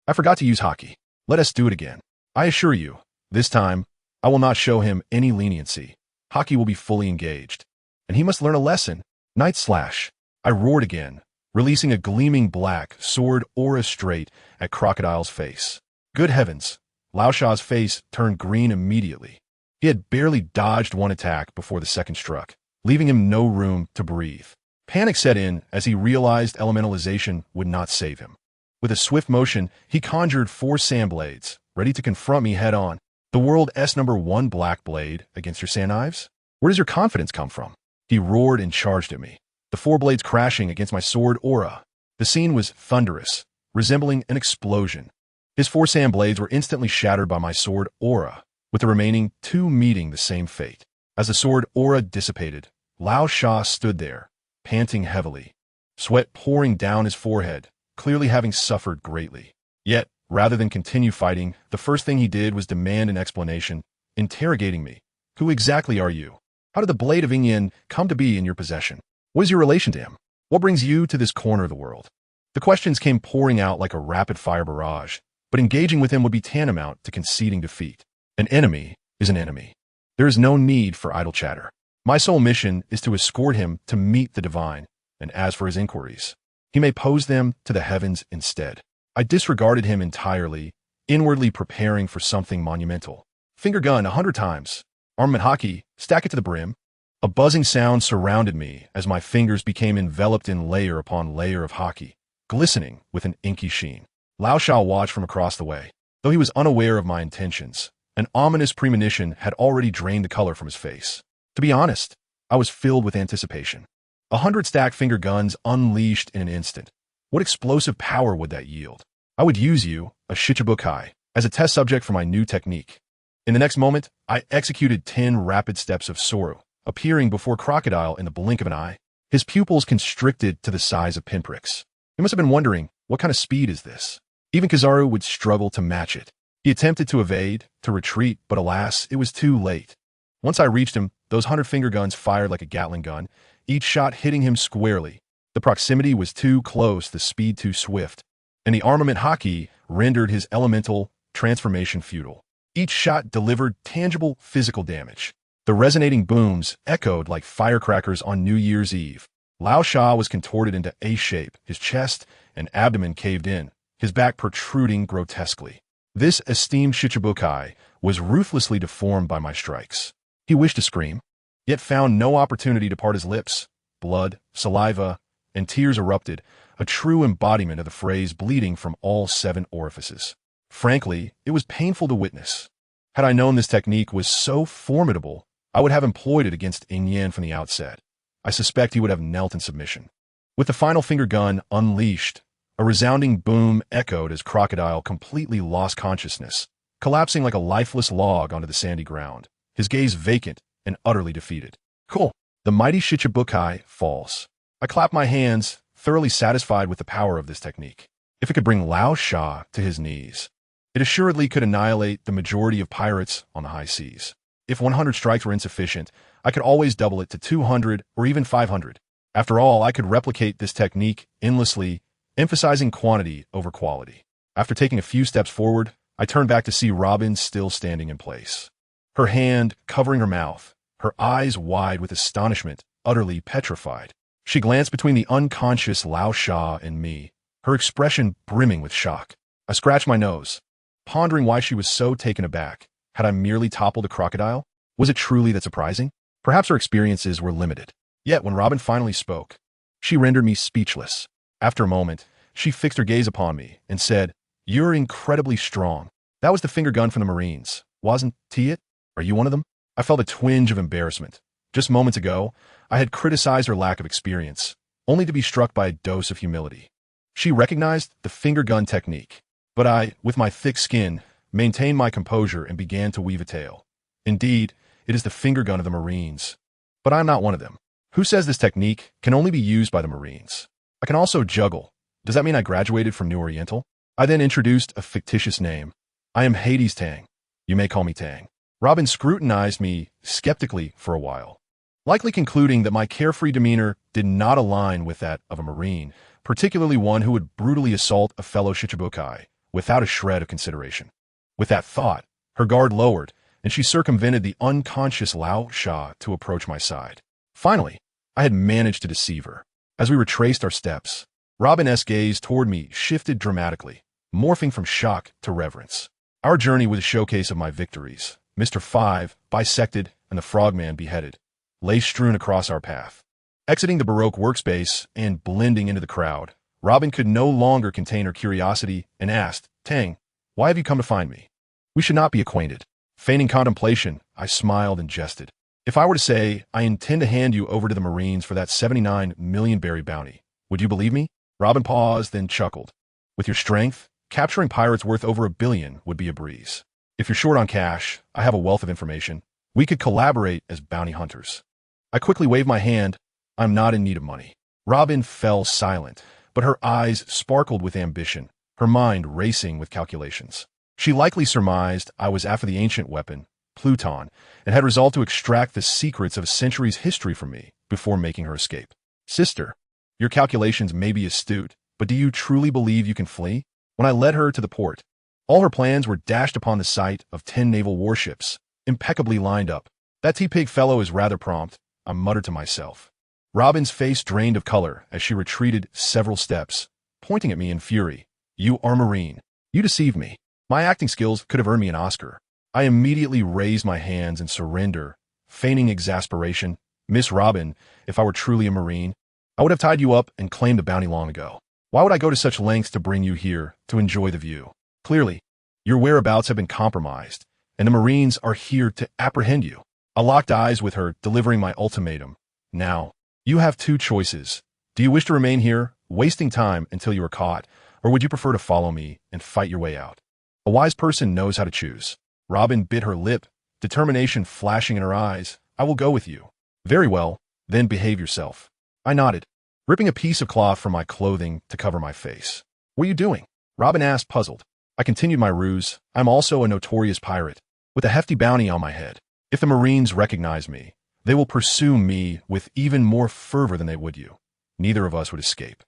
I forgot to use hockey. Let us do it again. I assure you, this time, I will not show him any leniency. Hockey will be fully engaged. And he must learn a lesson. Night slash. I roared again, releasing a gleaming black sword aura straight at Crocodile's face. Good heavens, Lao Sha's face turned green immediately. He had barely dodged one attack before the second struck, leaving him no room to breathe. Panic set in as he realized elementalization would not save him. With a swift motion, he conjured 4 sand blades, ready to confront me head-on. The world's #1 black blade against your sand knives? Where does your confidence come from? He roared and charged at me, the 4 blades crashing against my sword aura. The scene was thunderous, resembling an explosion. His 4 sand blades were instantly shattered by my sword aura, with the remaining 2 meeting the same fate. As the sword aura dissipated, Lao Sha stood there, panting heavily, sweat pouring down his forehead, clearly having suffered greatly. Yet, rather than continue fighting, the first thing he did was demand an explanation, interrogating me. Who exactly are you? How did the blade of Yin come to be in your possession? What is your relation to him? What brings you to this corner of the world? The questions came pouring out like a rapid-fire barrage, but engaging with him would be tantamount to conceding defeat. An enemy is an enemy. There is no need for idle chatter. My sole mission is to escort him to meet the divine, and as for his inquiries, he may pose them to the heavens instead. I disregarded him entirely, inwardly preparing for something monumental. Finger gun 100 times. Armament hockey, stack it to the brim. A buzzing sound surrounded me as my fingers became enveloped in layer upon layer of hockey, glistening with an inky sheen. Lao Sha watched from across the way. Though he was unaware of my intentions, an ominous premonition had already drained the color from his face. To be honest, I was filled with anticipation. 100 stacked finger guns unleashed in an instant. What explosive power would that yield? I would use you, a Shichibukai, as a test subject for my new technique. In the next moment, I executed 10 rapid steps of Soru, appearing before Crocodile in the blink of an eye, his pupils constricted to the size of pinpricks. He must have been wondering, what kind of speed is this? Even Kizaru would struggle to match it. He attempted to evade, to retreat, but alas, it was too late. Once I reached him, those 100 finger guns fired like a Gatling gun, each shot hitting him squarely. The proximity was too close, the speed too swift, and the armament hockey rendered his elemental transformation futile. Each shot delivered tangible physical damage. The resonating booms echoed like firecrackers on New Year's Eve. Lao Sha was contorted into A shape, his chest and abdomen caved in, his back protruding grotesquely. This esteemed Shichibukai was ruthlessly deformed by my strikes. He wished to scream, yet found no opportunity to part his lips. Blood, saliva, and tears erupted, a true embodiment of the phrase bleeding from all 7 orifices. Frankly, it was painful to witness. Had I known this technique was so formidable, I would have employed it against Yin from the outset. I suspect he would have knelt in submission. With the final finger gun unleashed, a resounding boom echoed as Crocodile completely lost consciousness, collapsing like a lifeless log onto the sandy ground, his gaze vacant and utterly defeated. Cool. The mighty Shichibukai falls. I clapped my hands, thoroughly satisfied with the power of this technique. If it could bring Lao Sha to his knees, it assuredly could annihilate the majority of pirates on the high seas. If 100 strikes were insufficient, I could always double it to 200 or even 500. After all, I could replicate this technique endlessly, emphasizing quantity over quality. After taking a few steps forward, I turned back to see Robin still standing in place. Her hand covering her mouth, her eyes wide with astonishment, utterly petrified. She glanced between the unconscious Lao Sha and me, her expression brimming with shock. I scratched my nose, pondering why she was so taken aback. Had I merely toppled a crocodile? Was it truly that surprising? Perhaps her experiences were limited. Yet when Robin finally spoke, she rendered me speechless. After a moment, she fixed her gaze upon me and said, "You're incredibly strong. That was the finger gun from the Marines, wasn't it? Are you one of them?" I felt a twinge of embarrassment. Just moments ago, I had criticized her lack of experience, only to be struck by a dose of humility. She recognized the finger gun technique, but I, with my thick skin, maintained my composure and began to weave a tale. Indeed, it is the finger gun of the Marines. But I'm not one of them. Who says this technique can only be used by the Marines? I can also juggle. Does that mean I graduated from New Oriental? I then introduced a fictitious name. I am Hades Tang. You may call me Tang. Robin scrutinized me skeptically for a while, likely concluding that my carefree demeanor did not align with that of a Marine, particularly one who would brutally assault a fellow Shichibukai without a shred of consideration. With that thought, her guard lowered, and she circumvented the unconscious Lao Sha to approach my side. Finally, I had managed to deceive her. As we retraced our steps, Robin's gaze toward me shifted dramatically, morphing from shock to reverence. Our journey was a showcase of my victories. Mr. 5, bisected, and the frogman beheaded, lay strewn across our path. Exiting the Baroque workspace and blending into the crowd, Robin could no longer contain her curiosity and asked, "Tang, why have you come to find me? We should not be acquainted." Feigning contemplation, I smiled and jested. "If I were to say, I intend to hand you over to the Marines for that 79 million berry bounty, would you believe me?" Robin paused, then chuckled. "With your strength, capturing pirates worth over $1 billion would be a breeze. If you're short on cash, I have a wealth of information. We could collaborate as bounty hunters." I quickly waved my hand. "I'm not in need of money." Robin fell silent, but her eyes sparkled with ambition, her mind racing with calculations. She likely surmised I was after the ancient weapon, Pluton, and had resolved to extract the secrets of a century's history from me before making her escape. "Sister, your calculations may be astute, but do you truly believe you can flee?" When I led her to the port, all her plans were dashed upon the sight of 10 naval warships, impeccably lined up. "That T-Pig fellow is rather prompt," I muttered to myself. Robin's face drained of color as she retreated several steps, pointing at me in fury. "You are Marine. You deceived me. My acting skills could have earned me an Oscar." I immediately raised my hands in surrender, feigning exasperation. "Miss Robin, if I were truly a Marine, I would have tied you up and claimed the bounty long ago. Why would I go to such lengths to bring you here to enjoy the view? Clearly, your whereabouts have been compromised, and the Marines are here to apprehend you." I locked eyes with her, delivering my ultimatum. "Now, you have two choices. Do you wish to remain here, wasting time until you are caught, or would you prefer to follow me and fight your way out?" A wise person knows how to choose. Robin bit her lip, determination flashing in her eyes. "I will go with you." "Very well, then behave yourself." I nodded, ripping a piece of cloth from my clothing to cover my face. "What are you doing?" Robin asked, puzzled. I continued my ruse. "I'm also a notorious pirate, with a hefty bounty on my head. If the Marines recognize me, they will pursue me with even more fervor than they would you. Neither of us would escape.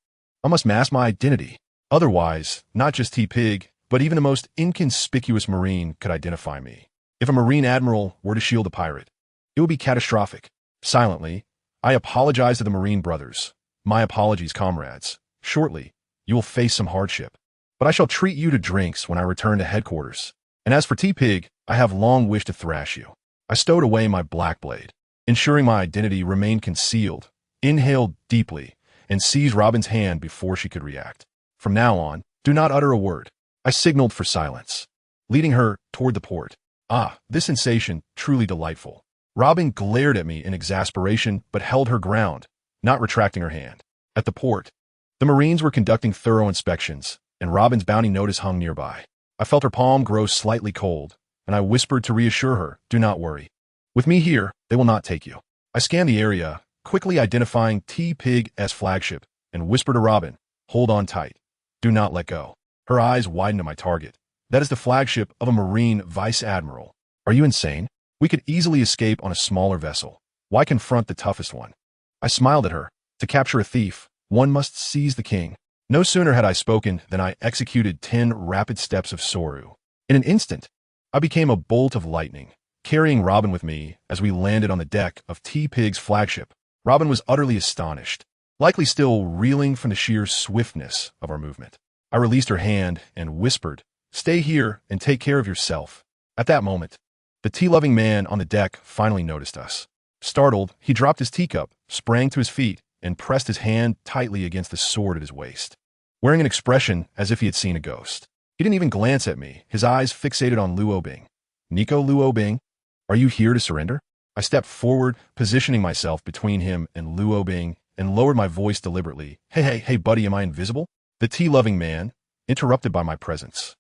I must mask my identity. Otherwise, not just T-Pig, but even the most inconspicuous Marine could identify me. If a Marine admiral were to shield a pirate, it would be catastrophic." Silently, I apologized to the Marine brothers. "My apologies, comrades. Shortly, you will face some hardship. But I shall treat you to drinks when I return to headquarters. And as for T-Pig, I have long wished to thrash you." I stowed away my black blade, ensuring my identity remained concealed, inhaled deeply, and seized Robin's hand before she could react. "From now on, do not utter a word." I signaled for silence, leading her toward the port. This sensation, truly delightful. Robin glared at me in exasperation, but held her ground, not retracting her hand. At the port, the Marines were conducting thorough inspections, and Robin's bounty notice hung nearby. I felt her palm grow slightly cold, and I whispered to reassure her, "Do not worry. With me here, they will not take you." I scanned the area, quickly identifying T-Pig's flagship, and whispered to Robin, "Hold on tight. Do not let go." Her eyes widened to my target. "That is the flagship of a Marine Vice Admiral. Are you insane? We could easily escape on a smaller vessel. Why confront the toughest one?" I smiled at her, To capture a thief, one must seize the king. No sooner had I spoken than I executed 10 rapid steps of Soru. In an instant, I became a bolt of lightning, carrying Robin with me as we landed on the deck of T-Pig's flagship. Robin was utterly astonished, likely still reeling from the sheer swiftness of our movement. I released her hand and whispered, "Stay here and take care of yourself." At that moment, the tea-loving man on the deck finally noticed us. Startled, he dropped his teacup, sprang to his feet, and pressed his hand tightly against the sword at his waist, wearing an expression as if he had seen a ghost. He didn't even glance at me, his eyes fixated on Luo Bing. "Nico Luo Bing, are you here to surrender?" I stepped forward, positioning myself between him and Luo Bing, and lowered my voice deliberately. Hey, buddy, am I invisible?" The tea-loving man, interrupted by my presence,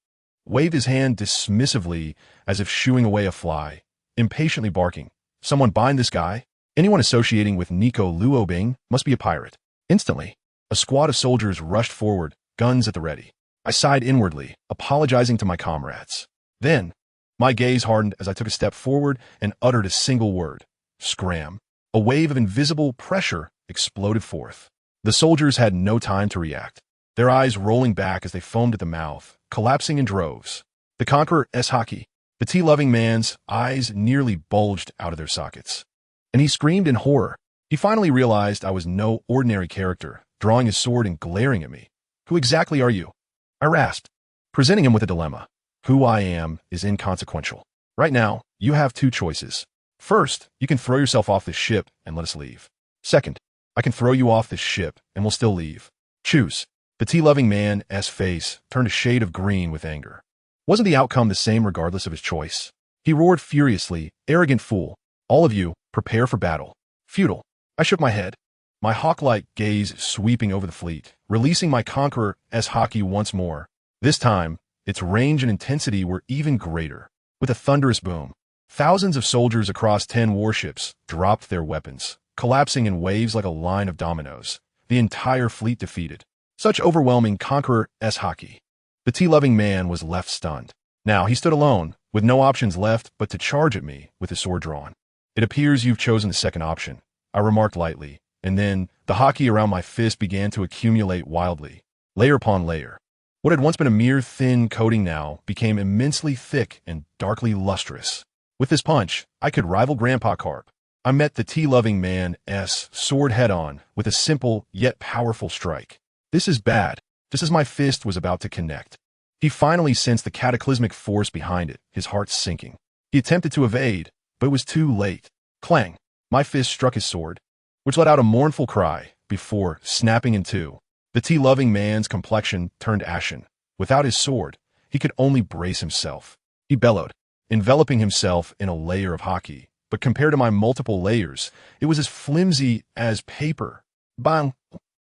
waved his hand dismissively as if shooing away a fly, impatiently barking, "Someone bind this guy? Anyone associating with Nico Luo Bing must be a pirate." Instantly, a squad of soldiers rushed forward, guns at the ready. I sighed inwardly, apologizing to my comrades. Then, my gaze hardened as I took a step forward and uttered a single word: "Scram." A wave of invisible pressure exploded forth. The soldiers had no time to react, their eyes rolling back as they foamed at the mouth, collapsing in droves. The conqueror Haki, the tea-loving man's eyes nearly bulged out of their sockets, and he screamed in horror. He finally realized I was no ordinary character, drawing his sword and glaring at me. "Who exactly are you?" I rasped, presenting him with a dilemma. Who I am is inconsequential. Right now, you have 2 choices. First, you can throw yourself off this ship and let us leave. Second, I can throw you off this ship and we'll still leave. Choose. The tea-loving man's face turned a shade of green with anger. Wasn't the outcome the same regardless of his choice? He roared furiously, "Arrogant fool. All of you, prepare for battle." Futile. I shook my head, my hawk-like gaze sweeping over the fleet, releasing my conqueror Haki once more. This time, its range and intensity were even greater. With a thunderous boom, thousands of soldiers across 10 warships dropped their weapons, collapsing in waves like a line of dominoes, the entire fleet defeated. Such overwhelming conqueror Haki. The tea-loving man was left stunned. Now he stood alone, with no options left but to charge at me with his sword drawn. "It appears you've chosen the second option," I remarked lightly, and then the haki around my fist began to accumulate wildly, layer upon layer. What had once been a mere thin coating now became immensely thick and darkly lustrous. With this punch, I could rival Grandpa Carp. I met the tea-loving man's sword head-on with a simple yet powerful strike. This is bad. Just as my fist was about to connect, he finally sensed the cataclysmic force behind it, his heart sinking. He attempted to evade, but it was too late. Clang! My fist struck his sword, which let out a mournful cry before snapping in two. The tea-loving man's complexion turned ashen. Without his sword, he could only brace himself. He bellowed, enveloping himself in a layer of haki, but compared to my multiple layers, it was as flimsy as paper. Bang!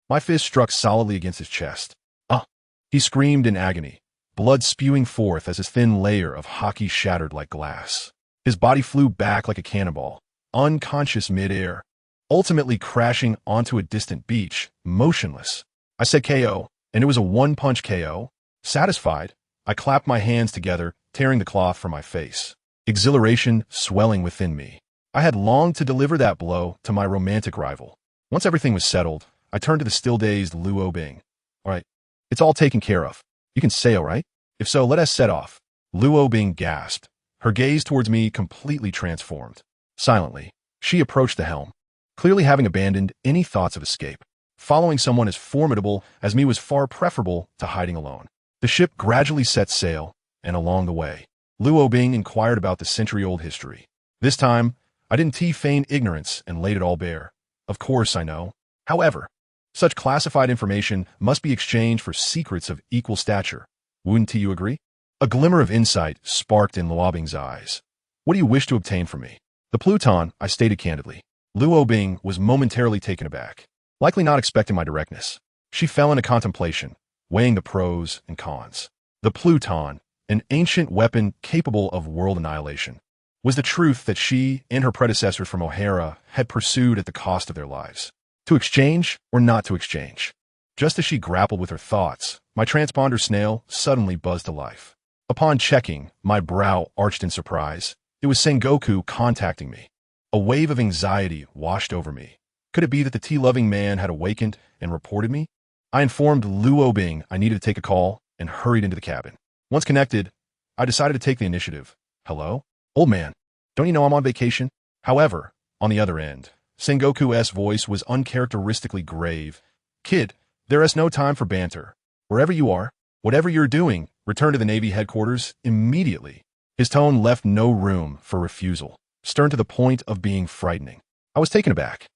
My fist struck solidly against his chest. Ah! He screamed in agony, blood spewing forth as his thin layer of haki shattered like glass. His body flew back like a cannonball, unconscious mid-air, ultimately crashing onto a distant beach, motionless. I said KO, and it was a one-punch KO. Satisfied, I clapped my hands together, tearing the cloth from my face, exhilaration swelling within me. I had longed to deliver that blow to my romantic rival. Once everything was settled, I turned to the still-dazed Luo Bing. "All right, it's all taken care of. You can sail, right? If so, let us set off." Luo Bing gasped, her gaze towards me completely transformed. Silently, she approached the helm, clearly having abandoned any thoughts of escape. Following someone as formidable as me was far preferable to hiding alone. The ship gradually set sail, and along the way, Luo Bing inquired about the century-old history. This time, I didn't feign ignorance and laid it all bare. Of course I know. However, such classified information must be exchanged for secrets of equal stature. Wouldn't you agree? A glimmer of insight sparked in Luo Bing's eyes. "What do you wish to obtain from me?" "The Pluton," I stated candidly. Luo Bing was momentarily taken aback, likely not expecting my directness. She fell into contemplation, weighing the pros and cons. The Pluton, an ancient weapon capable of world annihilation, was the truth that she and her predecessors from O'Hara had pursued at the cost of their lives. To exchange or not to exchange? Just as she grappled with her thoughts, my transponder snail suddenly buzzed to life. Upon checking, my brow arched in surprise. It was Sengoku contacting me. A wave of anxiety washed over me, Could it be that the tea-loving man had awakened and reported me? I informed Luo Bing I needed to take a call and hurried into the cabin. Once connected, I decided to take the initiative. Hello? Old man, don't you know I'm on vacation? However, on the other end, Sengoku's voice was uncharacteristically grave. Kid, there is no time for banter. Wherever you are, whatever you're doing, return to the Navy headquarters immediately. His tone left no room for refusal, stern to the point of being frightening. I was taken aback.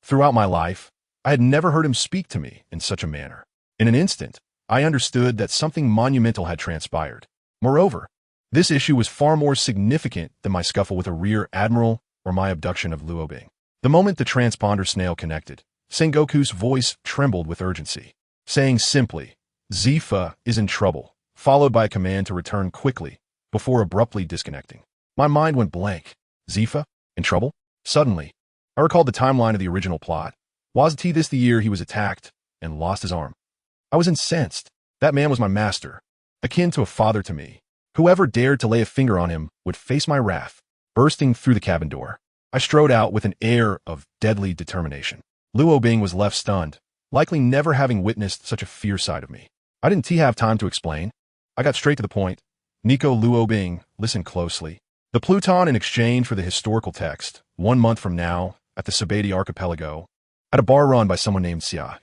Throughout my life, I had never heard him speak to me in such a manner. In an instant, I understood that something monumental had transpired. Moreover, this issue was far more significant than my scuffle with a rear admiral or my abduction of Luo Bing. The moment the transponder snail connected, Sengoku's voice trembled with urgency, saying simply, "Zifa is in trouble," followed by a command to return quickly, before abruptly disconnecting. My mind went blank. Zifa? In trouble? Suddenly, I recalled the timeline of the original plot. Was this the year he was attacked and lost his arm? I was incensed. That man was my master, akin to a father to me. Whoever dared to lay a finger on him would face my wrath. Bursting through the cabin door, I strode out with an air of deadly determination. Luo Bing was left stunned, likely never having witnessed such a fierce side of me. I didn't have time to explain. I got straight to the point. Nico Luo Bing, listen closely. The Pluton in exchange for the historical text, 1 month from now, at the Sabati Archipelago, at a bar run by someone named Xia.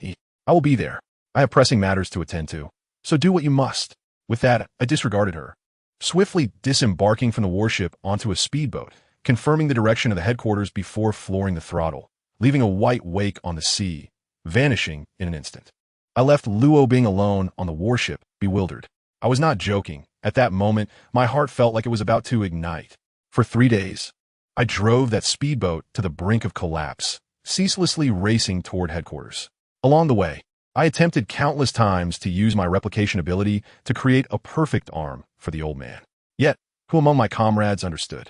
I will be there. I have pressing matters to attend to, so do what you must. With that, I disregarded her, swiftly disembarking from the warship onto a speedboat, confirming the direction of the headquarters before flooring the throttle, leaving a white wake on the sea, vanishing in an instant. I left Luo Bing alone on the warship, bewildered. I was not joking. At that moment, my heart felt like it was about to ignite. For 3 days, I drove that speedboat to the brink of collapse, ceaselessly racing toward headquarters. Along the way, I attempted countless times to use my replication ability to create a perfect arm for the old man. Yet, who among my comrades understood?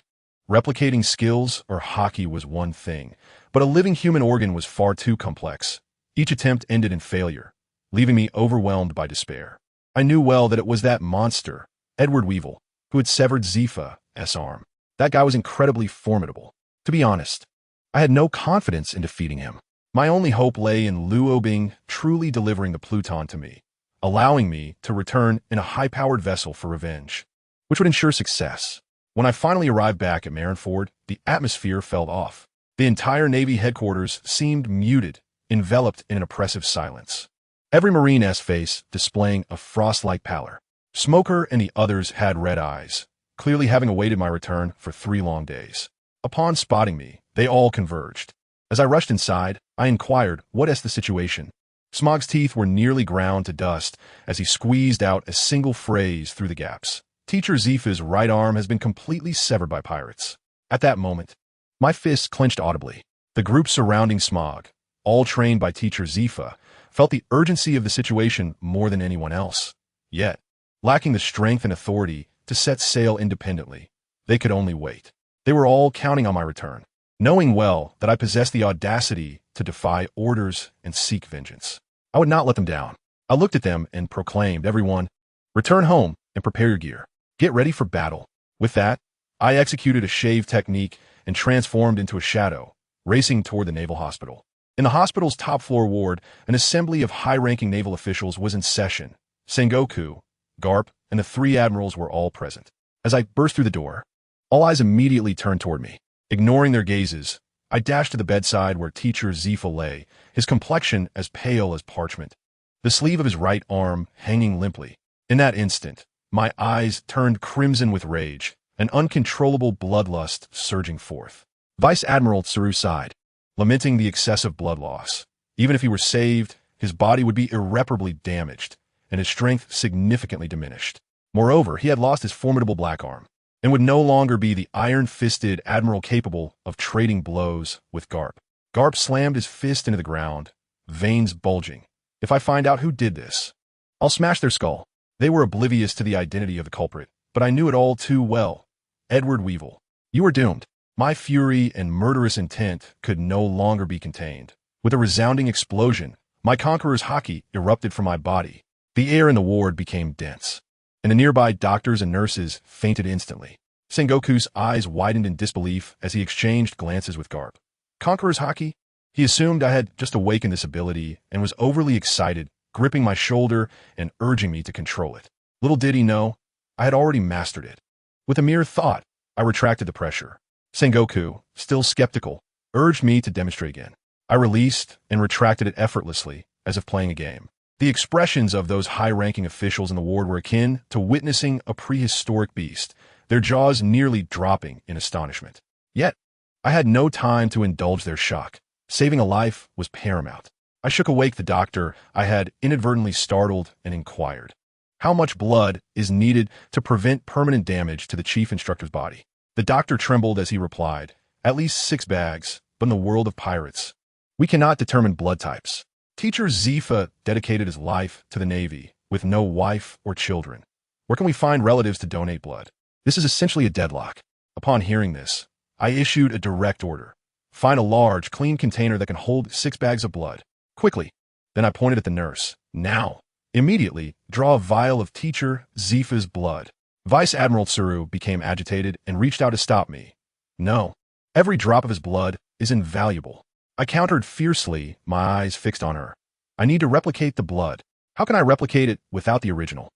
Replicating skills or hockey was one thing, but a living human organ was far too complex. Each attempt ended in failure, leaving me overwhelmed by despair. I knew well that it was that monster, Edward Weevil, who had severed Zifa's arm. That guy was incredibly formidable. To be honest, I had no confidence in defeating him. My only hope lay in Luo Bing truly delivering the Pluton to me, allowing me to return in a high-powered vessel for revenge, which would ensure success. When I finally arrived back at Marineford, the atmosphere fell off. The entire Navy headquarters seemed muted, enveloped in an oppressive silence. Every Marine's face displaying a frost-like pallor. Smoker and the others had red eyes, clearly having awaited my return for 3 long days. Upon spotting me, they all converged. As I rushed inside, I inquired, what is the situation? Smog's teeth were nearly ground to dust as he squeezed out a single phrase through the gaps. Teacher Zifa's right arm has been completely severed by pirates. At that moment, my fists clenched audibly. The group surrounding Smog, all trained by Teacher Zifa, felt the urgency of the situation more than anyone else. Yet, lacking the strength and authority to set sail independently, they could only wait. They were all counting on my return, knowing well that I possessed the audacity to defy orders and seek vengeance. I would not let them down. I looked at them and proclaimed, everyone, return home and prepare your gear. Get ready for battle. With that, I executed a shave technique and transformed into a shadow, racing toward the naval hospital. In the hospital's top-floor ward, an assembly of high-ranking naval officials was in session. Sengoku, Garp, and the 3 admirals were all present. As I burst through the door, all eyes immediately turned toward me. Ignoring their gazes, I dashed to the bedside where Teacher Zifa lay, his complexion as pale as parchment, the sleeve of his right arm hanging limply. In that instant, my eyes turned crimson with rage, an uncontrollable bloodlust surging forth. Vice Admiral Tsuru sighed, lamenting the excessive blood loss. Even if he were saved, his body would be irreparably damaged, and his strength significantly diminished. Moreover, he had lost his formidable black arm, and would no longer be the iron-fisted admiral capable of trading blows with Garp. Garp slammed his fist into the ground, veins bulging. If I find out who did this, I'll smash their skull. They were oblivious to the identity of the culprit, but I knew it all too well. Edward Weevil, you are doomed. My fury and murderous intent could no longer be contained. With a resounding explosion, my conqueror's haki erupted from my body. The air in the ward became dense, and the nearby doctors and nurses fainted instantly. Sengoku's eyes widened in disbelief as he exchanged glances with Garp. Conqueror's haki? He assumed I had just awakened this ability and was overly excited, gripping my shoulder and urging me to control it. Little did he know, I had already mastered it. With a mere thought, I retracted the pressure. Sengoku, still skeptical, urged me to demonstrate again. I released and retracted it effortlessly, as if playing a game. The expressions of those high-ranking officials in the ward were akin to witnessing a prehistoric beast, their jaws nearly dropping in astonishment. Yet, I had no time to indulge their shock. Saving a life was paramount. I shook awake the doctor I had inadvertently startled and inquired, "How much blood is needed to prevent permanent damage to the chief instructor's body?" The doctor trembled as he replied, "At least 6 bags, but in the world of pirates, we cannot determine blood types. Teacher Zifa dedicated his life to the Navy, with no wife or children. Where can we find relatives to donate blood? This is essentially a deadlock." Upon hearing this, I issued a direct order. "Find a large, clean container that can hold 6 bags of blood. Quickly." Then I pointed at the nurse. "Now, immediately, draw a vial of Teacher Zifa's blood." Vice Admiral Tsuru became agitated and reached out to stop me. "No, every drop of his blood is invaluable." I countered fiercely, my eyes fixed on her. "I need to replicate the blood. How can I replicate it without the original?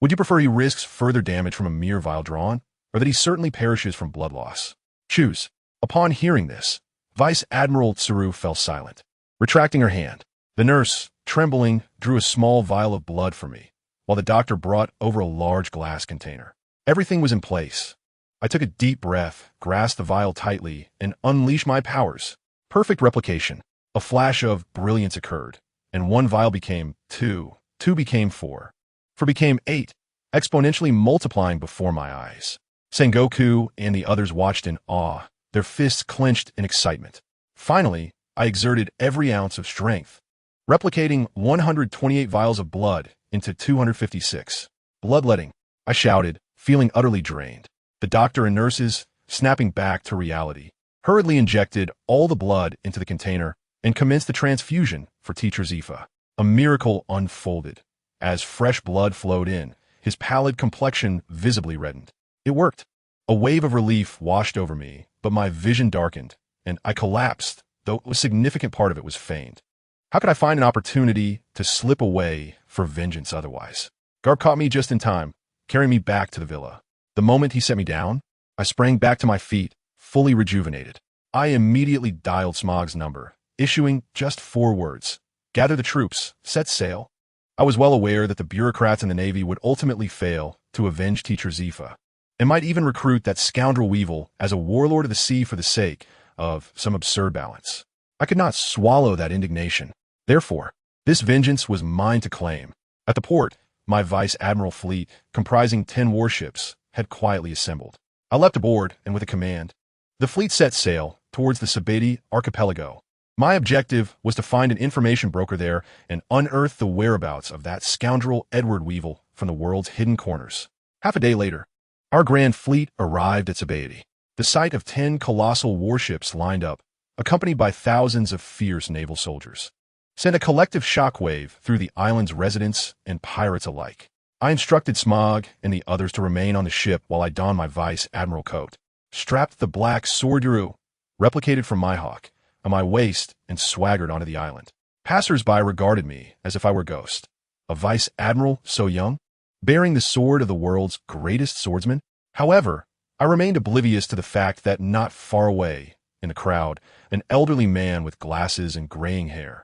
Would you prefer he risks further damage from a mere vial drawn, or that he certainly perishes from blood loss? Choose." Upon hearing this, Vice Admiral Tsuru fell silent, retracting her hand. The nurse, trembling, drew a small vial of blood for me, while the doctor brought over a large glass container. Everything was in place. I took a deep breath, grasped the vial tightly, and unleashed my powers. Perfect replication. A flash of brilliance occurred, and 1 vial became 2, 2 became 4, 4 became 8, exponentially multiplying before my eyes. Sengoku and the others watched in awe, their fists clenched in excitement. Finally, I exerted every ounce of strength, replicating 128 vials of blood into 256. "Bloodletting," I shouted, feeling utterly drained. The doctor and nurses, snapping back to reality, hurriedly injected all the blood into the container and commenced the transfusion for Teacher Zifa. A miracle unfolded. As fresh blood flowed in, his pallid complexion visibly reddened. It worked. A wave of relief washed over me, but my vision darkened, and I collapsed, though a significant part of it was feigned. How could I find an opportunity to slip away for vengeance otherwise? Garp caught me just in time, carrying me back to the villa. The moment he set me down, I sprang back to my feet, fully rejuvenated. I immediately dialed Smog's number, issuing just 4 words: "Gather the troops, set sail." I was well aware that the bureaucrats in the Navy would ultimately fail to avenge Teacher Zifa, and might even recruit that scoundrel Weevil as a warlord of the sea for the sake of some absurd balance. I could not swallow that indignation. Therefore, this vengeance was mine to claim. At the port, my Vice Admiral fleet, comprising 10 warships, had quietly assembled. I leapt aboard, and with a command, the fleet set sail towards the Sabeti archipelago. My objective was to find an information broker there and unearth the whereabouts of that scoundrel Edward Weevil from the world's hidden corners. Half a day later, our grand fleet arrived at Sabeti, the site of 10 colossal warships lined up, accompanied by thousands of fierce naval soldiers. Sent a collective shockwave through the island's residents and pirates alike. I instructed Smog and the others to remain on the ship while I donned my Vice Admiral coat, strapped the black sword replicated from my hawk, on my waist, and swaggered onto the island. Passers-by regarded me as if I were a ghost. A Vice Admiral so young, bearing the sword of the world's greatest swordsman? However, I remained oblivious to the fact that not far away, in the crowd, an elderly man with glasses and graying hair,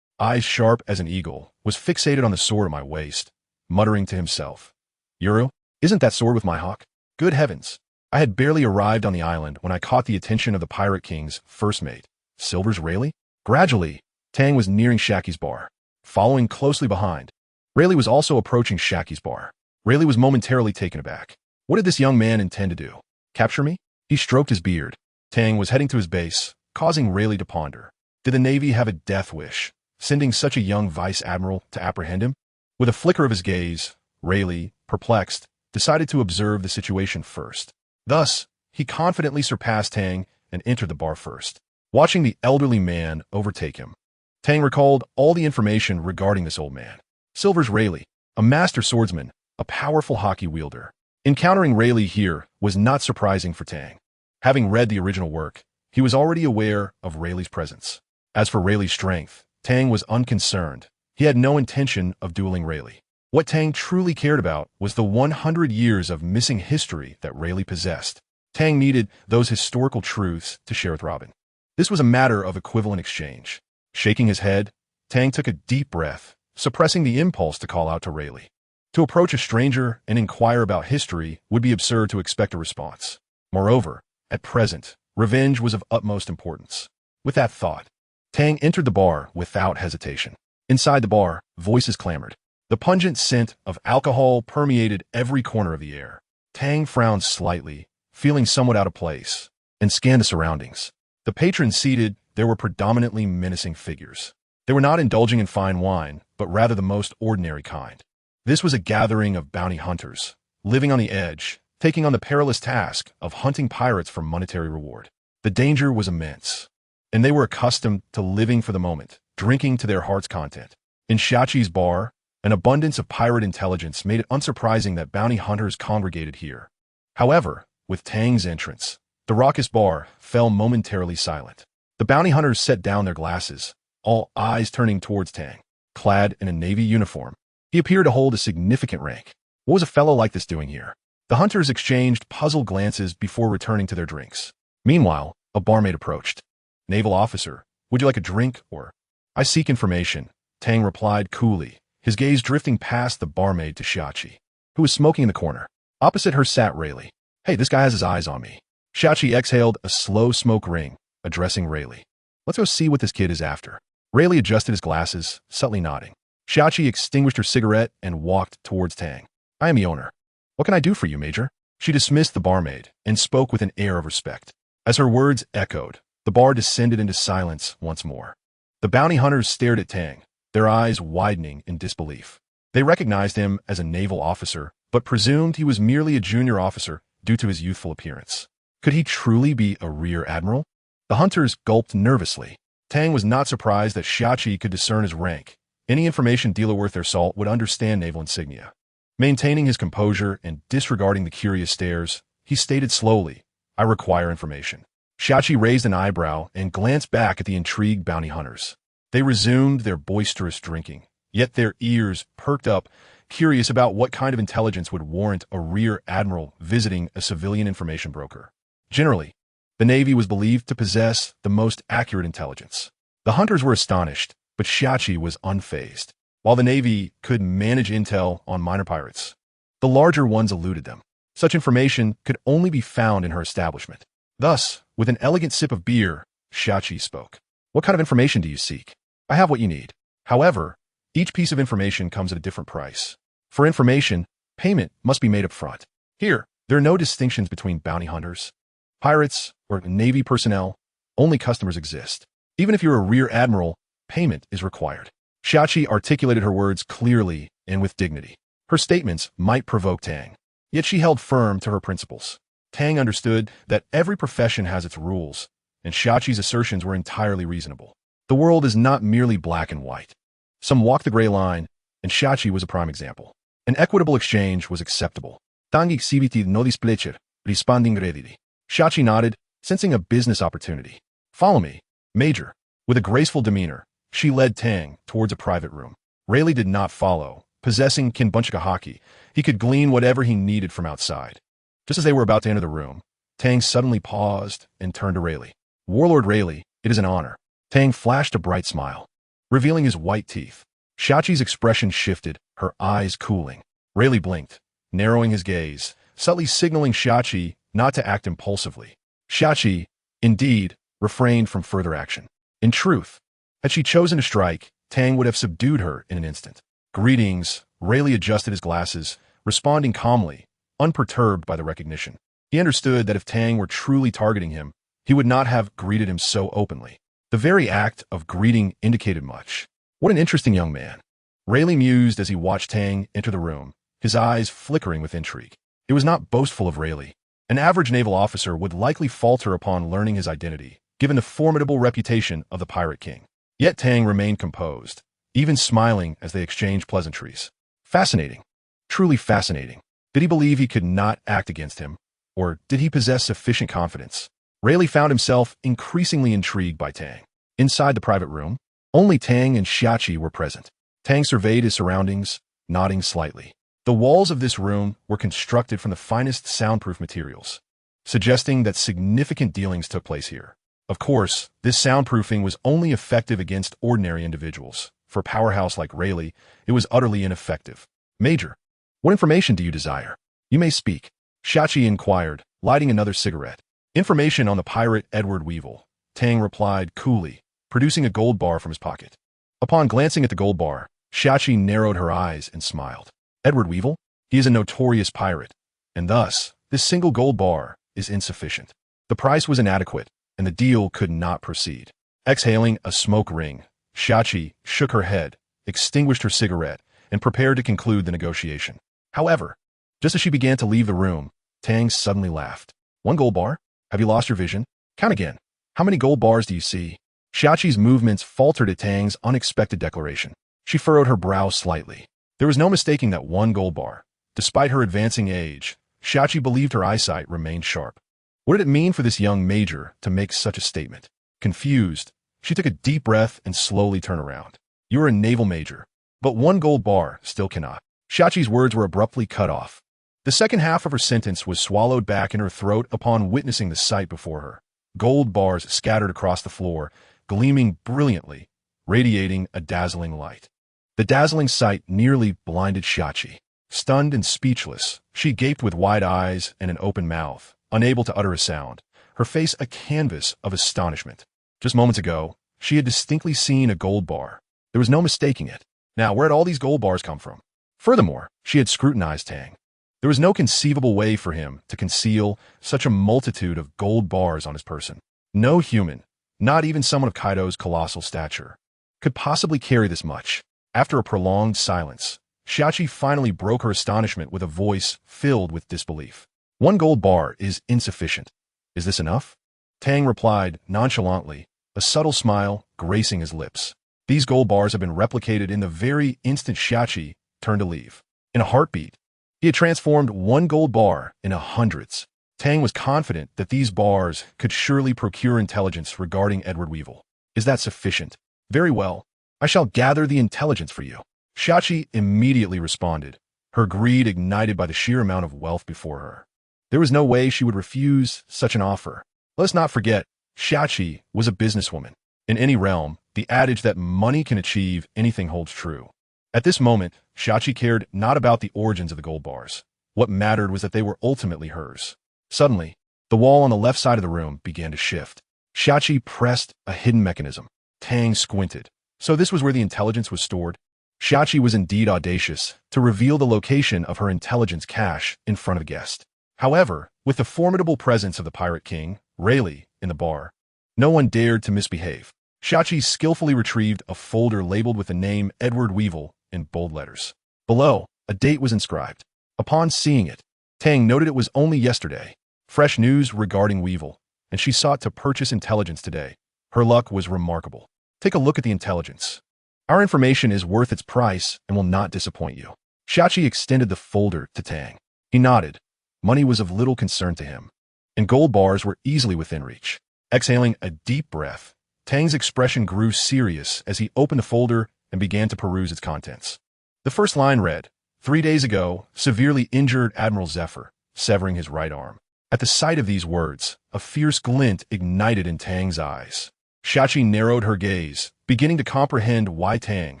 eyes sharp as an eagle, was fixated on the sword at my waist, muttering to himself, "Yuru, isn't that sword with my hawk?" Good heavens! I had barely arrived on the island when I caught the attention of the Pirate King's first mate, Silver's Rayleigh. Gradually, Tang was nearing Shaki's bar, following closely behind. Rayleigh was also approaching Shaki's bar. Rayleigh was momentarily taken aback. What did this young man intend to do? Capture me? He stroked his beard. Tang was heading to his base, causing Rayleigh to ponder. Did the Navy have a death wish, sending such a young Vice Admiral to apprehend him? With a flicker of his gaze, Rayleigh, perplexed, decided to observe the situation first. Thus, he confidently surpassed Tang and entered the bar first, watching the elderly man overtake him. Tang recalled all the information regarding this old man. Silver's Rayleigh, a master swordsman, a powerful hockey wielder. Encountering Rayleigh here was not surprising for Tang. Having read the original work, he was already aware of Rayleigh's presence. As for Rayleigh's strength, Tang was unconcerned. He had no intention of dueling Rayleigh. What Tang truly cared about was the 100 years of missing history that Rayleigh possessed. Tang needed those historical truths to share with Robin. This was a matter of equivalent exchange. Shaking his head, Tang took a deep breath, suppressing the impulse to call out to Rayleigh. To approach a stranger and inquire about history would be absurd to expect a response. Moreover, at present, revenge was of utmost importance. With that thought, Tang entered the bar without hesitation. Inside the bar, voices clamored. The pungent scent of alcohol permeated every corner of the air. Tang frowned slightly, feeling somewhat out of place, and scanned the surroundings. The patrons seated there were predominantly menacing figures. They were not indulging in fine wine, but rather the most ordinary kind. This was a gathering of bounty hunters, living on the edge, taking on the perilous task of hunting pirates for monetary reward. The danger was immense, and they were accustomed to living for the moment, drinking to their heart's content. In Shachi's bar, an abundance of pirate intelligence made it unsurprising that bounty hunters congregated here. However, with Tang's entrance, the raucous bar fell momentarily silent. The bounty hunters set down their glasses, all eyes turning towards Tang. Clad in a navy uniform, he appeared to hold a significant rank. What was a fellow like this doing here? The hunters exchanged puzzled glances before returning to their drinks. Meanwhile, a barmaid approached. "Naval officer, would you like a drink or—" "I seek information," Tang replied coolly, his gaze drifting past the barmaid to Shachi, who was smoking in the corner. Opposite her sat Rayleigh. "Hey, this guy has his eyes on me." Shachi exhaled a slow smoke ring, addressing Rayleigh. "Let's go see what this kid is after." Rayleigh adjusted his glasses, subtly nodding. Shachi extinguished her cigarette and walked towards Tang. "I am the owner. What can I do for you, Major?" She dismissed the barmaid and spoke with an air of respect. As her words echoed, the bar descended into silence once more. The bounty hunters stared at Tang, their eyes widening in disbelief. They recognized him as a naval officer, but presumed he was merely a junior officer due to his youthful appearance. Could he truly be a rear admiral? The hunters gulped nervously. Tang was not surprised that Shachi could discern his rank. Any information dealer worth their salt would understand naval insignia. Maintaining his composure and disregarding the curious stares, he stated slowly, "I require information." Shachi raised an eyebrow and glanced back at the intrigued bounty hunters. They resumed their boisterous drinking, yet their ears perked up, curious about what kind of intelligence would warrant a rear admiral visiting a civilian information broker. Generally, the Navy was believed to possess the most accurate intelligence. The hunters were astonished, but Shachi was unfazed. While the Navy could manage intel on minor pirates, the larger ones eluded them. Such information could only be found in her establishment. Thus, with an elegant sip of beer, Shachi spoke. "What kind of information do you seek?" "I have what you need. However, each piece of information comes at a different price. For information, payment must be made up front. Here, there are no distinctions between bounty hunters, pirates, or Navy personnel. Only customers exist. Even if you're a rear admiral, payment is required." Shachi articulated her words clearly and with dignity. Her statements might provoke Tang, yet she held firm to her principles. Tang understood that every profession has its rules, and Shachi's assertions were entirely reasonable. The world is not merely black and white. Some walk the gray line, and Shachi was a prime example. An equitable exchange was acceptable. "Tang exhibited no displeasure, responding readily." Shachi nodded, sensing a business opportunity. "Follow me, Major." With a graceful demeanor, she led Tang towards a private room. Rayleigh did not follow. Possessing Kinbunchika haki, he could glean whatever he needed from outside. Just as they were about to enter the room, Tang suddenly paused and turned to Rayleigh. "Warlord Rayleigh, it is an honor." Tang flashed a bright smile, revealing his white teeth. Shachi's expression shifted, her eyes cooling. Rayleigh blinked, narrowing his gaze, subtly signaling Shachi not to act impulsively. Shachi, indeed, refrained from further action. In truth, had she chosen to strike, Tang would have subdued her in an instant. "Greetings," Rayleigh adjusted his glasses, responding calmly, unperturbed by the recognition. He understood that if Tang were truly targeting him, he would not have greeted him so openly. The very act of greeting indicated much. What an interesting young man. Rayleigh mused as he watched Tang enter the room, his eyes flickering with intrigue. It was not boastful of Rayleigh. An average naval officer would likely falter upon learning his identity, given the formidable reputation of the Pirate King. Yet Tang remained composed, even smiling as they exchanged pleasantries. Fascinating. Truly fascinating. Did he believe he could not act against him? Or did he possess sufficient confidence? Rayleigh found himself increasingly intrigued by Tang. Inside the private room, only Tang and Xiachi were present. Tang surveyed his surroundings, nodding slightly. The walls of this room were constructed from the finest soundproof materials, suggesting that significant dealings took place here. Of course, this soundproofing was only effective against ordinary individuals. For a powerhouse like Rayleigh, it was utterly ineffective. Major, what information do you desire? You may speak, Xiachi inquired, lighting another cigarette. Information on the pirate Edward Weevil, Tang replied coolly, producing a gold bar from his pocket. Upon glancing at the gold bar, Xiachi narrowed her eyes and smiled. Edward Weevil? He is a notorious pirate, and thus, this single gold bar is insufficient. The price was inadequate, and the deal could not proceed. Exhaling a smoke ring, Xiachi shook her head, extinguished her cigarette, and prepared to conclude the negotiation. However, just as she began to leave the room, Tang suddenly laughed. 1 gold bar? Have you lost your vision? Count again. How many gold bars do you see? Xiachi's movements faltered at Tang's unexpected declaration. She furrowed her brow slightly. There was no mistaking that 1 gold bar. Despite her advancing age, Xiachi believed her eyesight remained sharp. What did it mean for this young major to make such a statement? Confused, she took a deep breath and slowly turned around. You are a naval major, but 1 gold bar still cannot. Xiachi's words were abruptly cut off. The second half of her sentence was swallowed back in her throat upon witnessing the sight before her. Gold bars scattered across the floor, gleaming brilliantly, radiating a dazzling light. The dazzling sight nearly blinded Xiachi. Stunned and speechless, she gaped with wide eyes and an open mouth, unable to utter a sound, her face a canvas of astonishment. Just moments ago, she had distinctly seen a gold bar. There was no mistaking it. Now, where had all these gold bars come from? Furthermore, she had scrutinized Tang. There was no conceivable way for him to conceal such a multitude of gold bars on his person. No human, not even someone of Kaido's colossal stature, could possibly carry this much. After a prolonged silence, Xiachi finally broke her astonishment with a voice filled with disbelief. 1 gold bar is insufficient. Is this enough? Tang replied nonchalantly, a subtle smile gracing his lips. These gold bars have been replicated in the very instant Xiachi turned to leave. In a heartbeat, he had transformed 1 gold bar into hundreds. Tang was confident that these bars could surely procure intelligence regarding Edward Weevil. Is that sufficient? Very well. I shall gather the intelligence for you. Xiachi immediately responded, her greed ignited by the sheer amount of wealth before her. There was no way she would refuse such an offer. Let's not forget, Xiachi was a businesswoman. In any realm, the adage that money can achieve anything holds true. At this moment, Xiachi cared not about the origins of the gold bars. What mattered was that they were ultimately hers. Suddenly, the wall on the left side of the room began to shift. Xiachi pressed a hidden mechanism. Tang squinted. So this was where the intelligence was stored? Xiachi was indeed audacious to reveal the location of her intelligence cache in front of a guest. However, with the formidable presence of the Pirate King, Rayleigh, in the bar, no one dared to misbehave. Xiachi skillfully retrieved a folder labeled with the name Edward Weevil in bold letters. Below, a date was inscribed. Upon seeing it, Tang noted it was only yesterday. Fresh news regarding Weevil, and she sought to purchase intelligence today. Her luck was remarkable. Take a look at the intelligence. Our information is worth its price and will not disappoint you. Xiachi extended the folder to Tang. He nodded. Money was of little concern to him, and gold bars were easily within reach. Exhaling a deep breath, Tang's expression grew serious as he opened the folder and began to peruse its contents. The first line read, 3 days ago, severely injured Admiral Zephyr, severing his right arm. At the sight of these words, a fierce glint ignited in Tang's eyes. Xiachi narrowed her gaze, beginning to comprehend why Tang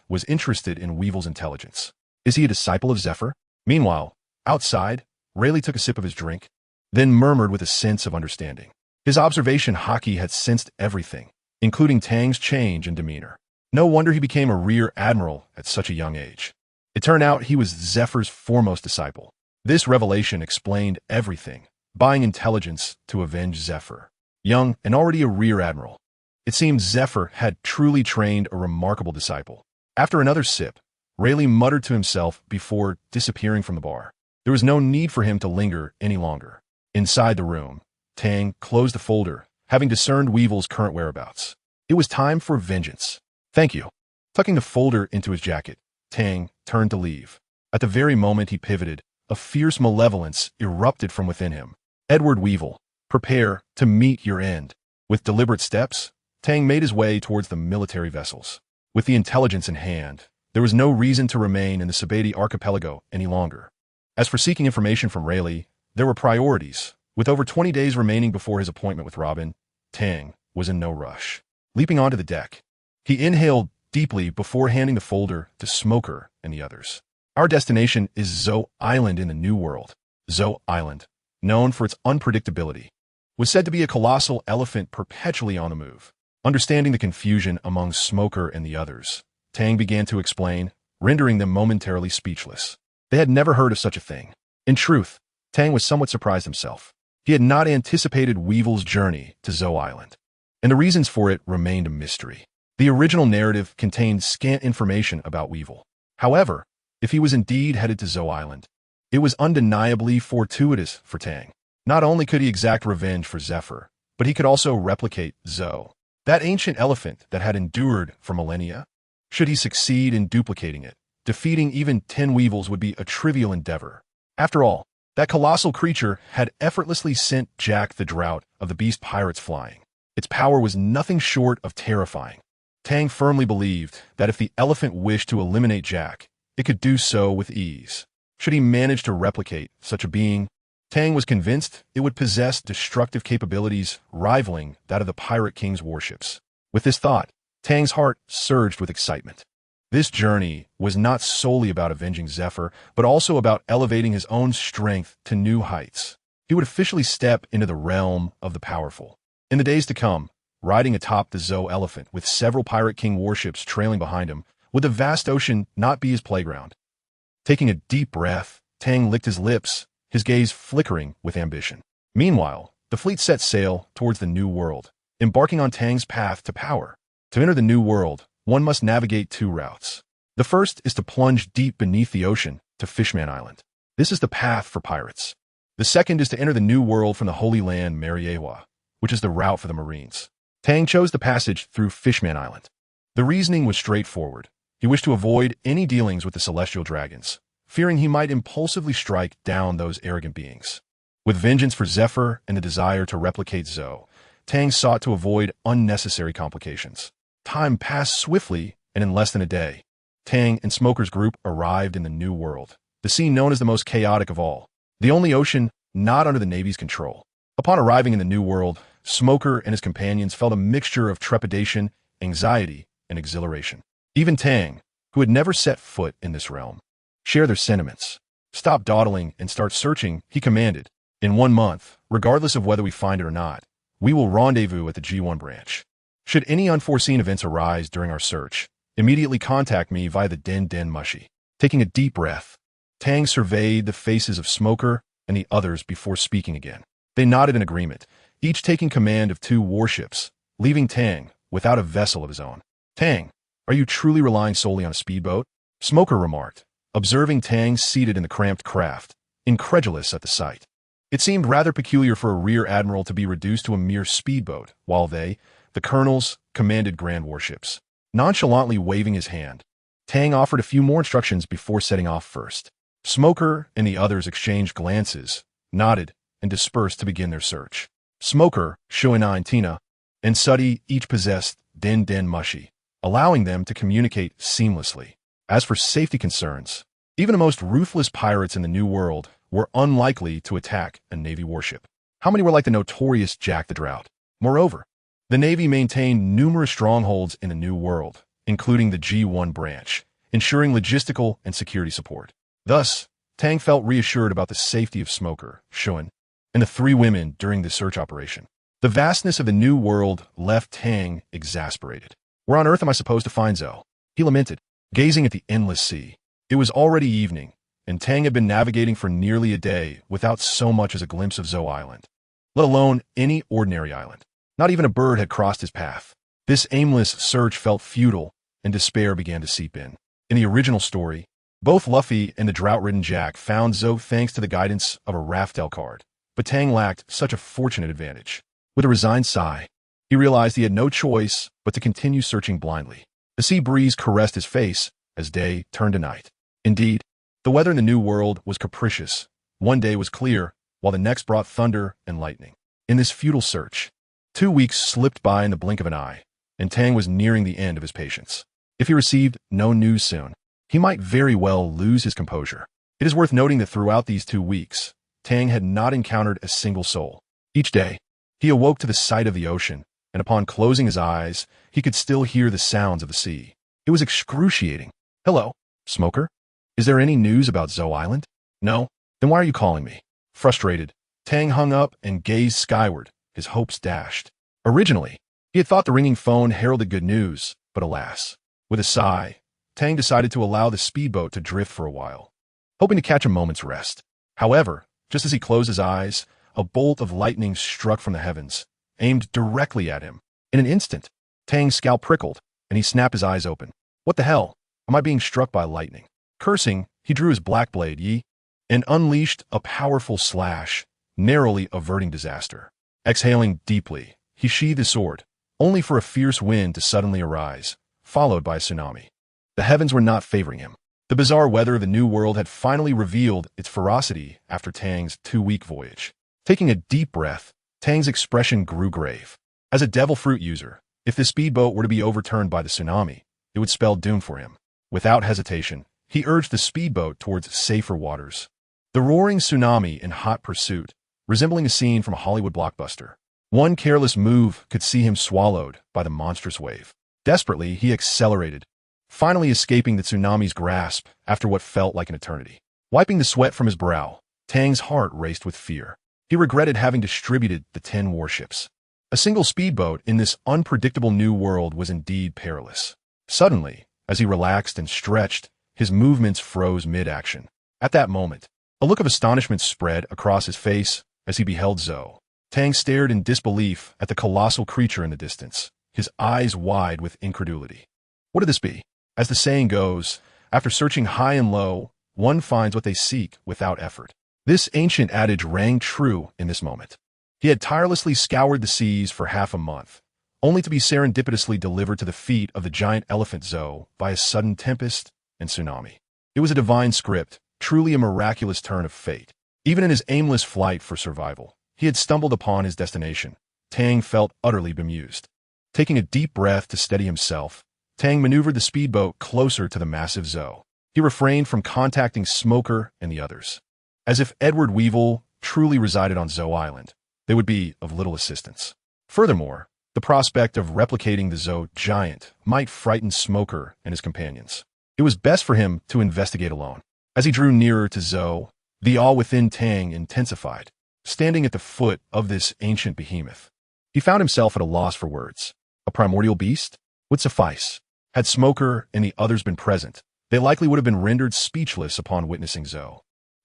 was interested in Weevil's intelligence. Is he a disciple of Zephyr? Meanwhile, outside, Rayleigh took a sip of his drink, then murmured with a sense of understanding. His observation haki had sensed everything, including Tang's change in demeanor. No wonder he became a rear admiral at such a young age. It turned out he was Zephyr's foremost disciple. This revelation explained everything, buying intelligence to avenge Zephyr. Young and already a rear admiral, it seemed Zephyr had truly trained a remarkable disciple. After another sip, Rayleigh muttered to himself before disappearing from the bar. There was no need for him to linger any longer. Inside the room, Tang closed the folder, having discerned Weevil's current whereabouts. It was time for vengeance. Thank you. Tucking the folder into his jacket, Tang turned to leave. At the very moment he pivoted, a fierce malevolence erupted from within him. Edward Weevil, prepare to meet your end. With deliberate steps, Tang made his way towards the military vessels. With the intelligence in hand, there was no reason to remain in the Sabeti archipelago any longer. As for seeking information from Rayleigh, there were priorities. With over 20 days remaining before his appointment with Robin, Tang was in no rush. Leaping onto the deck, he inhaled deeply before handing the folder to Smoker and the others. Our destination is Zo Island in the New World. Zo Island, known for its unpredictability, was said to be a colossal elephant perpetually on the move. Understanding the confusion among Smoker and the others, Tang began to explain, rendering them momentarily speechless. They had never heard of such a thing. In truth, Tang was somewhat surprised himself. He had not anticipated Weevil's journey to Zo Island, and the reasons for it remained a mystery. The original narrative contained scant information about Weevil. However, if he was indeed headed to Zo Island, it was undeniably fortuitous for Tang. Not only could he exact revenge for Zephyr, but he could also replicate Zo, that ancient elephant that had endured for millennia. Should he succeed in duplicating it, defeating even 10 Weevils would be a trivial endeavor. After all, that colossal creature had effortlessly sent Jack the Drought of the Beast Pirates flying. Its power was nothing short of terrifying. Tang firmly believed that if the elephant wished to eliminate Jack, it could do so with ease. Should he manage to replicate such a being, Tang was convinced it would possess destructive capabilities rivaling that of the Pirate King's warships. With this thought, Tang's heart surged with excitement. This journey was not solely about avenging Zephyr, but also about elevating his own strength to new heights. He would officially step into the realm of the powerful. In the days to come, riding atop the Zo elephant with several Pirate King warships trailing behind him, would the vast ocean not be his playground? Taking a deep breath, Tang licked his lips, his gaze flickering with ambition. Meanwhile, the fleet set sail towards the New World, embarking on Tang's path to power. To enter the New World, one must navigate 2 routes. The first is to plunge deep beneath the ocean to Fishman Island. This is the path for pirates. The second is to enter the New World from the Holy Land Mariewa, which is the route for the Marines. Tang chose the passage through Fishman Island. The reasoning was straightforward. He wished to avoid any dealings with the celestial dragons, fearing he might impulsively strike down those arrogant beings. With vengeance for Zephyr and the desire to replicate Zo, Tang sought to avoid unnecessary complications. Time passed swiftly, and in less than a day, Tang and Smoker's group arrived in the New World, the scene known as the most chaotic of all, the only ocean not under the Navy's control. Upon arriving in the New World, Smoker and his companions felt a mixture of trepidation, anxiety, and exhilaration. Even Tang, who had never set foot in this realm, shared their sentiments. Stop dawdling and start searching, he commanded. In 1 month, regardless of whether we find it or not, we will rendezvous at the G1 branch. Should any unforeseen events arise during our search, immediately contact me via the Den Den Mushi. Taking a deep breath, Tang surveyed the faces of Smoker and the others before speaking again. They nodded in agreement, each taking command of 2 warships, leaving Tang without a vessel of his own. Tang, are you truly relying solely on a speedboat? Smoker remarked, observing Tang seated in the cramped craft, incredulous at the sight. It seemed rather peculiar for a rear admiral to be reduced to a mere speedboat, while they, the colonels, commanded grand warships. Nonchalantly waving his hand, Tang offered a few more instructions before setting off first. Smoker and the others exchanged glances, nodded, and dispersed to begin their search. Smoker, Shoinai and Tina, and Suddy each possessed Den Den Mushi, allowing them to communicate seamlessly. As for safety concerns, even the most ruthless pirates in the New World were unlikely to attack a Navy warship. How many were like the notorious Jack the Drought? Moreover, the Navy maintained numerous strongholds in the New World, including the G1 branch, ensuring logistical and security support. Thus, Tang felt reassured about the safety of Smoker, Shun, and the 3 women during the search operation. The vastness of the New World left Tang exasperated. Where on earth am I supposed to find Zo? He lamented, gazing at the endless sea. It was already evening, and Tang had been navigating for nearly a day without so much as a glimpse of Zo Island, let alone any ordinary island. Not even a bird had crossed his path. This aimless search felt futile, and despair began to seep in. In the original story, both Luffy and the drought-ridden Jack found Zo thanks to the guidance of a Raftel card, but Tang lacked such a fortunate advantage. With a resigned sigh, he realized he had no choice but to continue searching blindly. The sea breeze caressed his face as day turned to night. Indeed, the weather in the New World was capricious. One day was clear, while the next brought thunder and lightning. In this futile search, 2 weeks slipped by in the blink of an eye, and Tang was nearing the end of his patience. If he received no news soon, he might very well lose his composure. It is worth noting that throughout these 2 weeks, Tang had not encountered a single soul. Each day, he awoke to the sight of the ocean, and upon closing his eyes, he could still hear the sounds of the sea. It was excruciating. "Hello, smoker? Is there any news about Zoe Island?" "No? Then why are you calling me?" Frustrated, Tang hung up and gazed skyward, his hopes dashed. Originally, he had thought the ringing phone heralded good news, but alas. With a sigh, Tang decided to allow the speedboat to drift for a while, hoping to catch a moment's rest. However, just as he closed his eyes, a bolt of lightning struck from the heavens, aimed directly at him. In an instant, Tang's scalp prickled, and he snapped his eyes open. "What the hell? Am I being struck by lightning?" Cursing, he drew his black blade, and unleashed a powerful slash, narrowly averting disaster. Exhaling deeply, he sheathed his sword, only for a fierce wind to suddenly arise, followed by a tsunami. The heavens were not favoring him. The bizarre weather of the New World had finally revealed its ferocity after Tang's 2-week voyage. Taking a deep breath, Tang's expression grew grave. As a devil fruit user, if the speedboat were to be overturned by the tsunami, it would spell doom for him. Without hesitation, he urged the speedboat towards safer waters. The roaring tsunami in hot pursuit, resembling a scene from a Hollywood blockbuster. One careless move could see him swallowed by the monstrous wave. Desperately, he accelerated, finally escaping the tsunami's grasp after what felt like an eternity. Wiping the sweat from his brow, Tang's heart raced with fear. He regretted having distributed the 10 warships. A single speedboat in this unpredictable new world was indeed perilous. Suddenly, as he relaxed and stretched, his movements froze mid-action. At that moment, a look of astonishment spread across his face as he beheld Zoe. Tang stared in disbelief at the colossal creature in the distance, his eyes wide with incredulity. What could this be? As the saying goes, after searching high and low, one finds what they seek without effort. This ancient adage rang true in this moment. He had tirelessly scoured the seas for half a month, only to be serendipitously delivered to the feet of the giant elephant Zoe by a sudden tempest and tsunami. It was a divine script, truly a miraculous turn of fate. Even in his aimless flight for survival, he had stumbled upon his destination. Tang felt utterly bemused. Taking a deep breath to steady himself, Tang maneuvered the speedboat closer to the massive Zoe. He refrained from contacting Smoker and the others. As if Edward Weevil truly resided on Zoe Island, they would be of little assistance. Furthermore, the prospect of replicating the Zoe giant might frighten Smoker and his companions. It was best for him to investigate alone. As he drew nearer to Zoe, the awe within Tang intensified. Standing at the foot of this ancient behemoth, he found himself at a loss for words. A primordial beast would suffice. Had Smoker and the others been present, they likely would have been rendered speechless upon witnessing Zoe.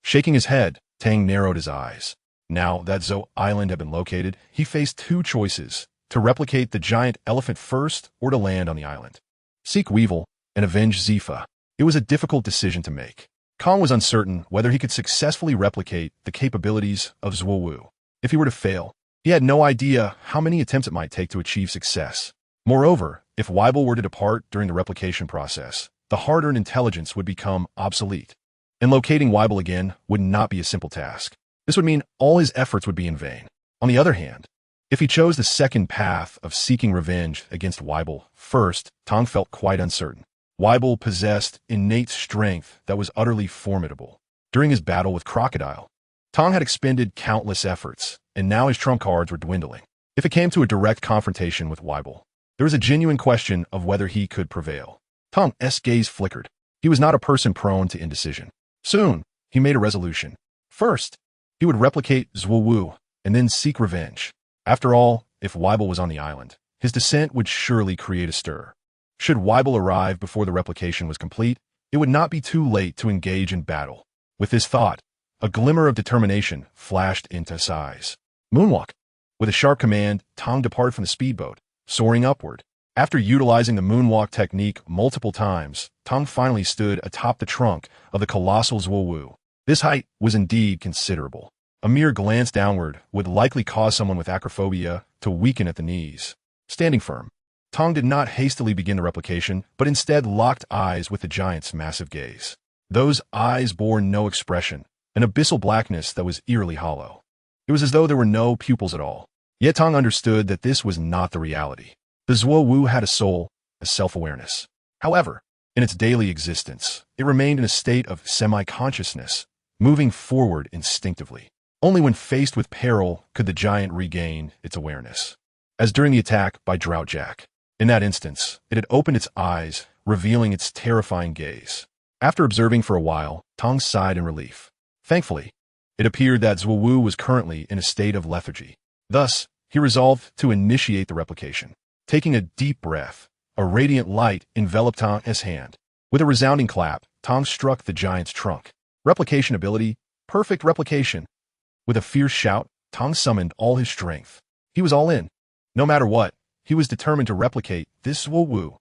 Shaking his head, Tang narrowed his eyes. Now that Zoe Island had been located, he faced 2 choices: to replicate the giant elephant first or to land on the island. Seek Weevil and avenge Zifa. It was a difficult decision to make. Kong was uncertain whether he could successfully replicate the capabilities of Zhuowu. If he were to fail, he had no idea how many attempts it might take to achieve success. Moreover, if Weibel were to depart during the replication process, the hard-earned intelligence would become obsolete. And locating Weibel again would not be a simple task. This would mean all his efforts would be in vain. On the other hand, if he chose the second path of seeking revenge against Weibel first, Tang felt quite uncertain. Weibel possessed innate strength that was utterly formidable. During his battle with Crocodile, Tang had expended countless efforts, and now his trump cards were dwindling. If it came to a direct confrontation with Weibel, there was a genuine question of whether he could prevail. Tang's gaze flickered. He was not a person prone to indecision. Soon, he made a resolution. First, he would replicate Zhuowu, and then seek revenge. After all, if Weibel was on the island, his descent would surely create a stir. Should Weibel arrive before the replication was complete, it would not be too late to engage in battle. With this thought, a glimmer of determination flashed into his eyes. Moonwalk. With a sharp command, Tang departed from the speedboat, soaring upward. After utilizing the moonwalk technique multiple times, Tang finally stood atop the trunk of the colossal Zhuowu. This height was indeed considerable. A mere glance downward would likely cause someone with acrophobia to weaken at the knees. Standing firm, Tang did not hastily begin the replication, but instead locked eyes with the giant's massive gaze. Those eyes bore no expression, an abyssal blackness that was eerily hollow. It was as though there were no pupils at all. Yet Tong understood that this was not the reality. The Zuo Wu had a soul, a self-awareness. However, in its daily existence, it remained in a state of semi-consciousness, moving forward instinctively. Only when faced with peril could the giant regain its awareness. As during the attack by Drought Jack. In that instance, it had opened its eyes, revealing its terrifying gaze. After observing for a while, Tong sighed in relief. Thankfully, it appeared that Zuo Wu was currently in a state of lethargy. Thus, he resolved to initiate the replication. Taking a deep breath, a radiant light enveloped Tong's hand. With a resounding clap, Tong struck the giant's trunk. Replication ability, perfect replication. With a fierce shout, Tong summoned all his strength. He was all in. No matter what, he was determined to replicate this Zuo Wu.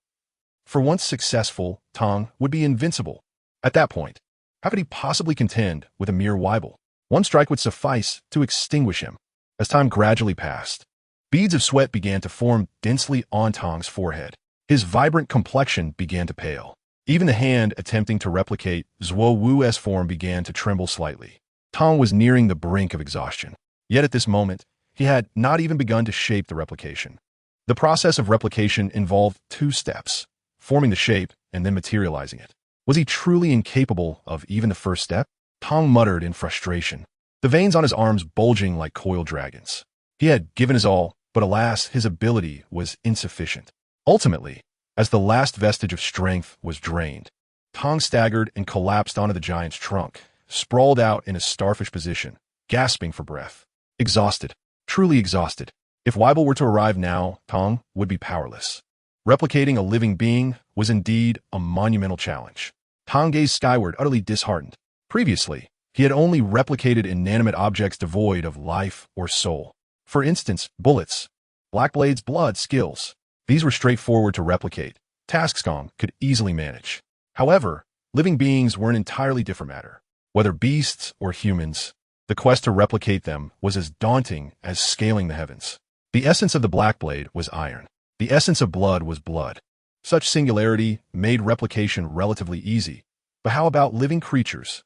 For once successful, Tong would be invincible. At that point, how could he possibly contend with a mere Weibel? One strike would suffice to extinguish him. As time gradually passed, beads of sweat began to form densely on Tong's forehead. His vibrant complexion began to pale. Even the hand attempting to replicate Zuo Wu's form began to tremble slightly. Tong was nearing the brink of exhaustion. Yet at this moment, he had not even begun to shape the replication. The process of replication involved 2 steps, forming the shape and then materializing it. Was he truly incapable of even the first step? Tong muttered in frustration, the veins on his arms bulging like coiled dragons. He had given his all, but alas, his ability was insufficient. Ultimately, as the last vestige of strength was drained, Tong staggered and collapsed onto the giant's trunk, sprawled out in a starfish position, gasping for breath. Exhausted, truly exhausted. If Weibel were to arrive now, Tong would be powerless. Replicating a living being was indeed a monumental challenge. Tong gazed skyward, utterly disheartened. Previously, he had only replicated inanimate objects devoid of life or soul. For instance, bullets, Blackblade's blood skills. These were straightforward to replicate. Tasks Tong could easily manage. However, living beings were an entirely different matter. Whether beasts or humans, the quest to replicate them was as daunting as scaling the heavens. The essence of the Blackblade was iron. The essence of blood was blood. Such singularity made replication relatively easy. But how about living creatures?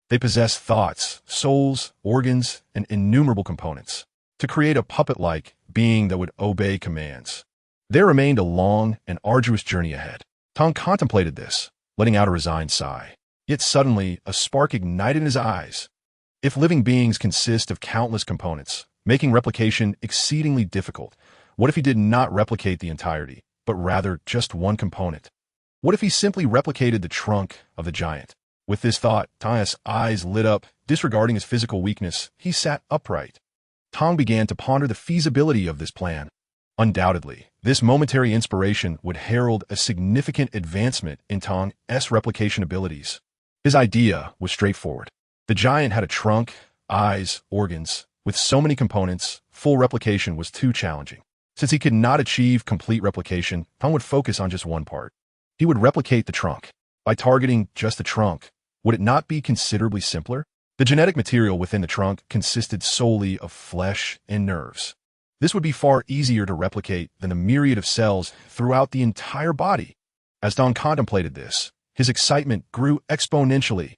They possess thoughts, souls, organs, and innumerable components. To create a puppet-like being that would obey commands. There remained a long and arduous journey ahead. Tong contemplated this, letting out a resigned sigh. Yet suddenly, a spark ignited in his eyes. If living beings consist of countless components, making replication exceedingly difficult, what if he did not replicate the entirety, but rather just one component? What if he simply replicated the trunk of the giant? With this thought, Tong's eyes lit up. Disregarding his physical weakness, he sat upright. Tong began to ponder the feasibility of this plan. Undoubtedly, this momentary inspiration would herald a significant advancement in Tong's replication abilities. His idea was straightforward. The giant had a trunk, eyes, organs. With so many components, full replication was too challenging. Since he could not achieve complete replication, Tong would focus on just one part. He would replicate the trunk. By targeting just the trunk, would it not be considerably simpler? The genetic material within the trunk consisted solely of flesh and nerves. This would be far easier to replicate than the myriad of cells throughout the entire body. As Tong contemplated this, his excitement grew exponentially.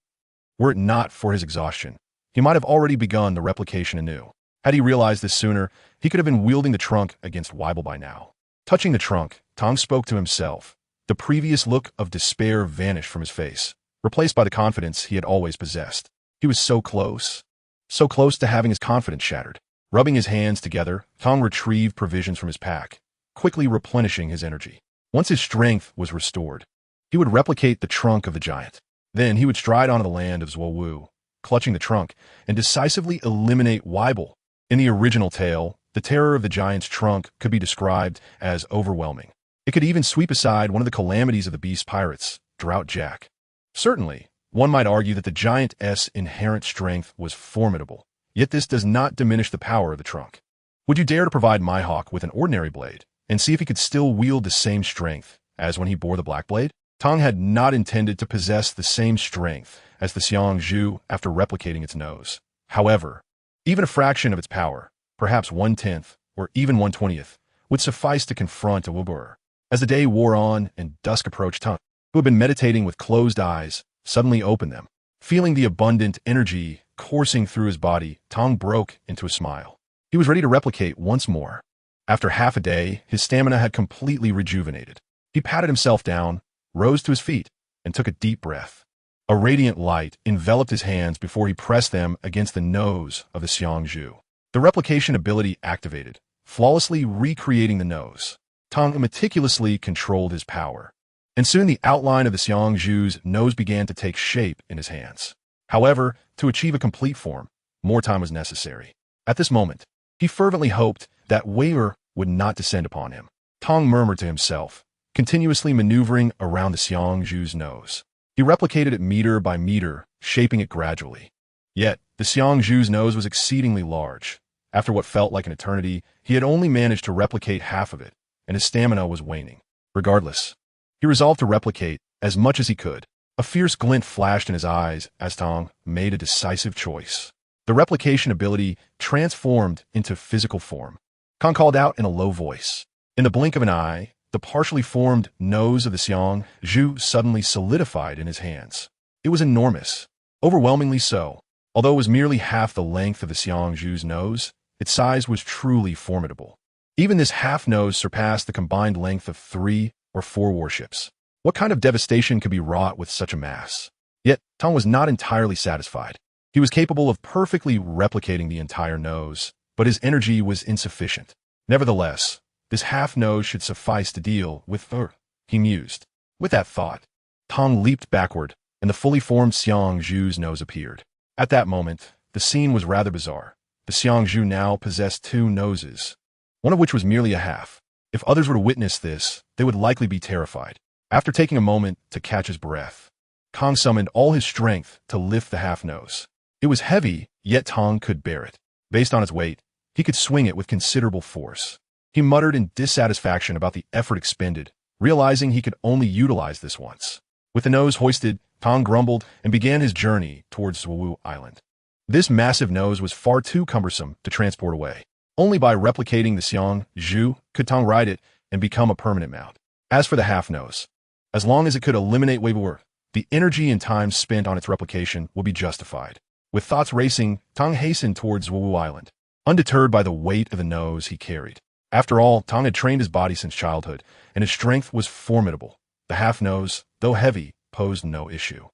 Were it not for his exhaustion, he might have already begun the replication anew. Had he realized this sooner, he could have been wielding the trunk against Weibel by now. Touching the trunk, Tong spoke to himself. The previous look of despair vanished from his face, replaced by the confidence he had always possessed. He was so close to having his confidence shattered. Rubbing his hands together, Tong retrieved provisions from his pack, quickly replenishing his energy. Once his strength was restored, he would replicate the trunk of the giant. Then he would stride onto the land of Zuo Wu, clutching the trunk, and decisively eliminate Weibel. In the original tale, the terror of the giant's trunk could be described as overwhelming. It could even sweep aside one of the calamities of the beast pirates, Drought Jack. Certainly, one might argue that the giant's inherent strength was formidable, yet this does not diminish the power of the trunk. Would you dare to provide Mihawk with an ordinary blade, and see if he could still wield the same strength as when he bore the black blade? Tong had not intended to possess the same strength as the Xiang Zhu after replicating its nose. However, even a fraction of its power, perhaps 1/10 or even 1/20th, would suffice to confront a Wubur. As the day wore on and dusk approached, Tong, who had been meditating with closed eyes, suddenly opened them. Feeling the abundant energy coursing through his body, Tong broke into a smile. He was ready to replicate once more. After half a day, his stamina had completely rejuvenated. He patted himself down, rose to his feet, and took a deep breath. A radiant light enveloped his hands before he pressed them against the nose of the Xiangzhu. The replication ability activated, flawlessly recreating the nose. Tang meticulously controlled his power, and soon the outline of the Xiangzhu's nose began to take shape in his hands. However, to achieve a complete form, more time was necessary. At this moment, he fervently hoped that Wei would not descend upon him. Tang murmured to himself, continuously maneuvering around the Xiangzhu's nose. He replicated it meter by meter, shaping it gradually. Yet, the Xiangzhu's nose was exceedingly large. After what felt like an eternity, he had only managed to replicate half of it, and his stamina was waning. Regardless, he resolved to replicate as much as he could. A fierce glint flashed in his eyes as Tang made a decisive choice. The replication ability transformed into physical form. Kang called out in a low voice. In the blink of an eye, the partially formed nose of the Xiangzhu suddenly solidified in his hands. It was enormous, overwhelmingly so. Although it was merely half the length of the Xiangzhu's nose, its size was truly formidable. Even this half nose surpassed the combined length of 3 or 4 warships. What kind of devastation could be wrought with such a mass? Yet, Tang was not entirely satisfied. He was capable of perfectly replicating the entire nose, but his energy was insufficient. Nevertheless, this half nose should suffice to deal with her, he mused. With that thought, Tang leaped backward, and the fully formed Xiangzhu's nose appeared. At that moment, the scene was rather bizarre. The Xiangzhu now possessed 2 noses, one of which was merely a half. If others were to witness this, they would likely be terrified. After taking a moment to catch his breath, Kang summoned all his strength to lift the half nose. It was heavy, yet Tang could bear it. Based on its weight, he could swing it with considerable force. He muttered in dissatisfaction about the effort expended, realizing he could only utilize this once. With the nose hoisted, Tang grumbled and began his journey towards Zhuwu Island. This massive nose was far too cumbersome to transport away. Only by replicating the Xiangzhu could Tang ride it and become a permanent mount. As for the half nose, as long as it could eliminate Weibo, the energy and time spent on its replication would be justified. With thoughts racing, Tang hastened towards Zhuwu Island, undeterred by the weight of the nose he carried. After all, Tang had trained his body since childhood, and his strength was formidable. The half nose, though heavy, posed no issue.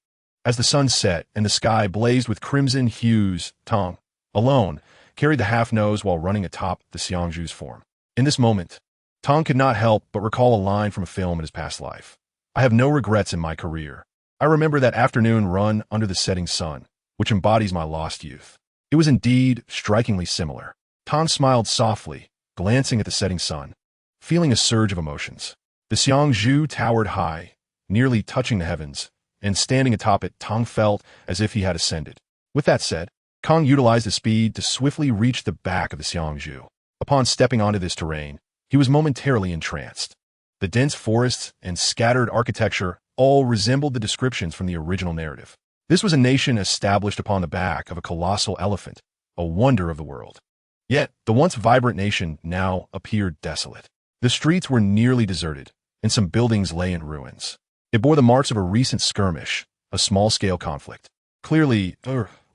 As the sun set and the sky blazed with crimson hues, Tang, alone, carried the half nose while running atop the Xiangzhu's form. In this moment, Tang could not help but recall a line from a film in his past life. I have no regrets in my career. I remember that afternoon run under the setting sun, which embodies my lost youth. It was indeed strikingly similar. Tang smiled softly, glancing at the setting sun, feeling a surge of emotions. The Xiangzhu towered high, nearly touching the heavens, and standing atop it, Tang felt as if he had ascended. With that said, Kang utilized his speed to swiftly reach the back of the Xiangzhu. Upon stepping onto this terrain, he was momentarily entranced. The dense forests and scattered architecture all resembled the descriptions from the original narrative. This was a nation established upon the back of a colossal elephant, a wonder of the world. Yet, the once vibrant nation now appeared desolate. The streets were nearly deserted, and some buildings lay in ruins. It bore the marks of a recent skirmish, a small-scale conflict. Clearly,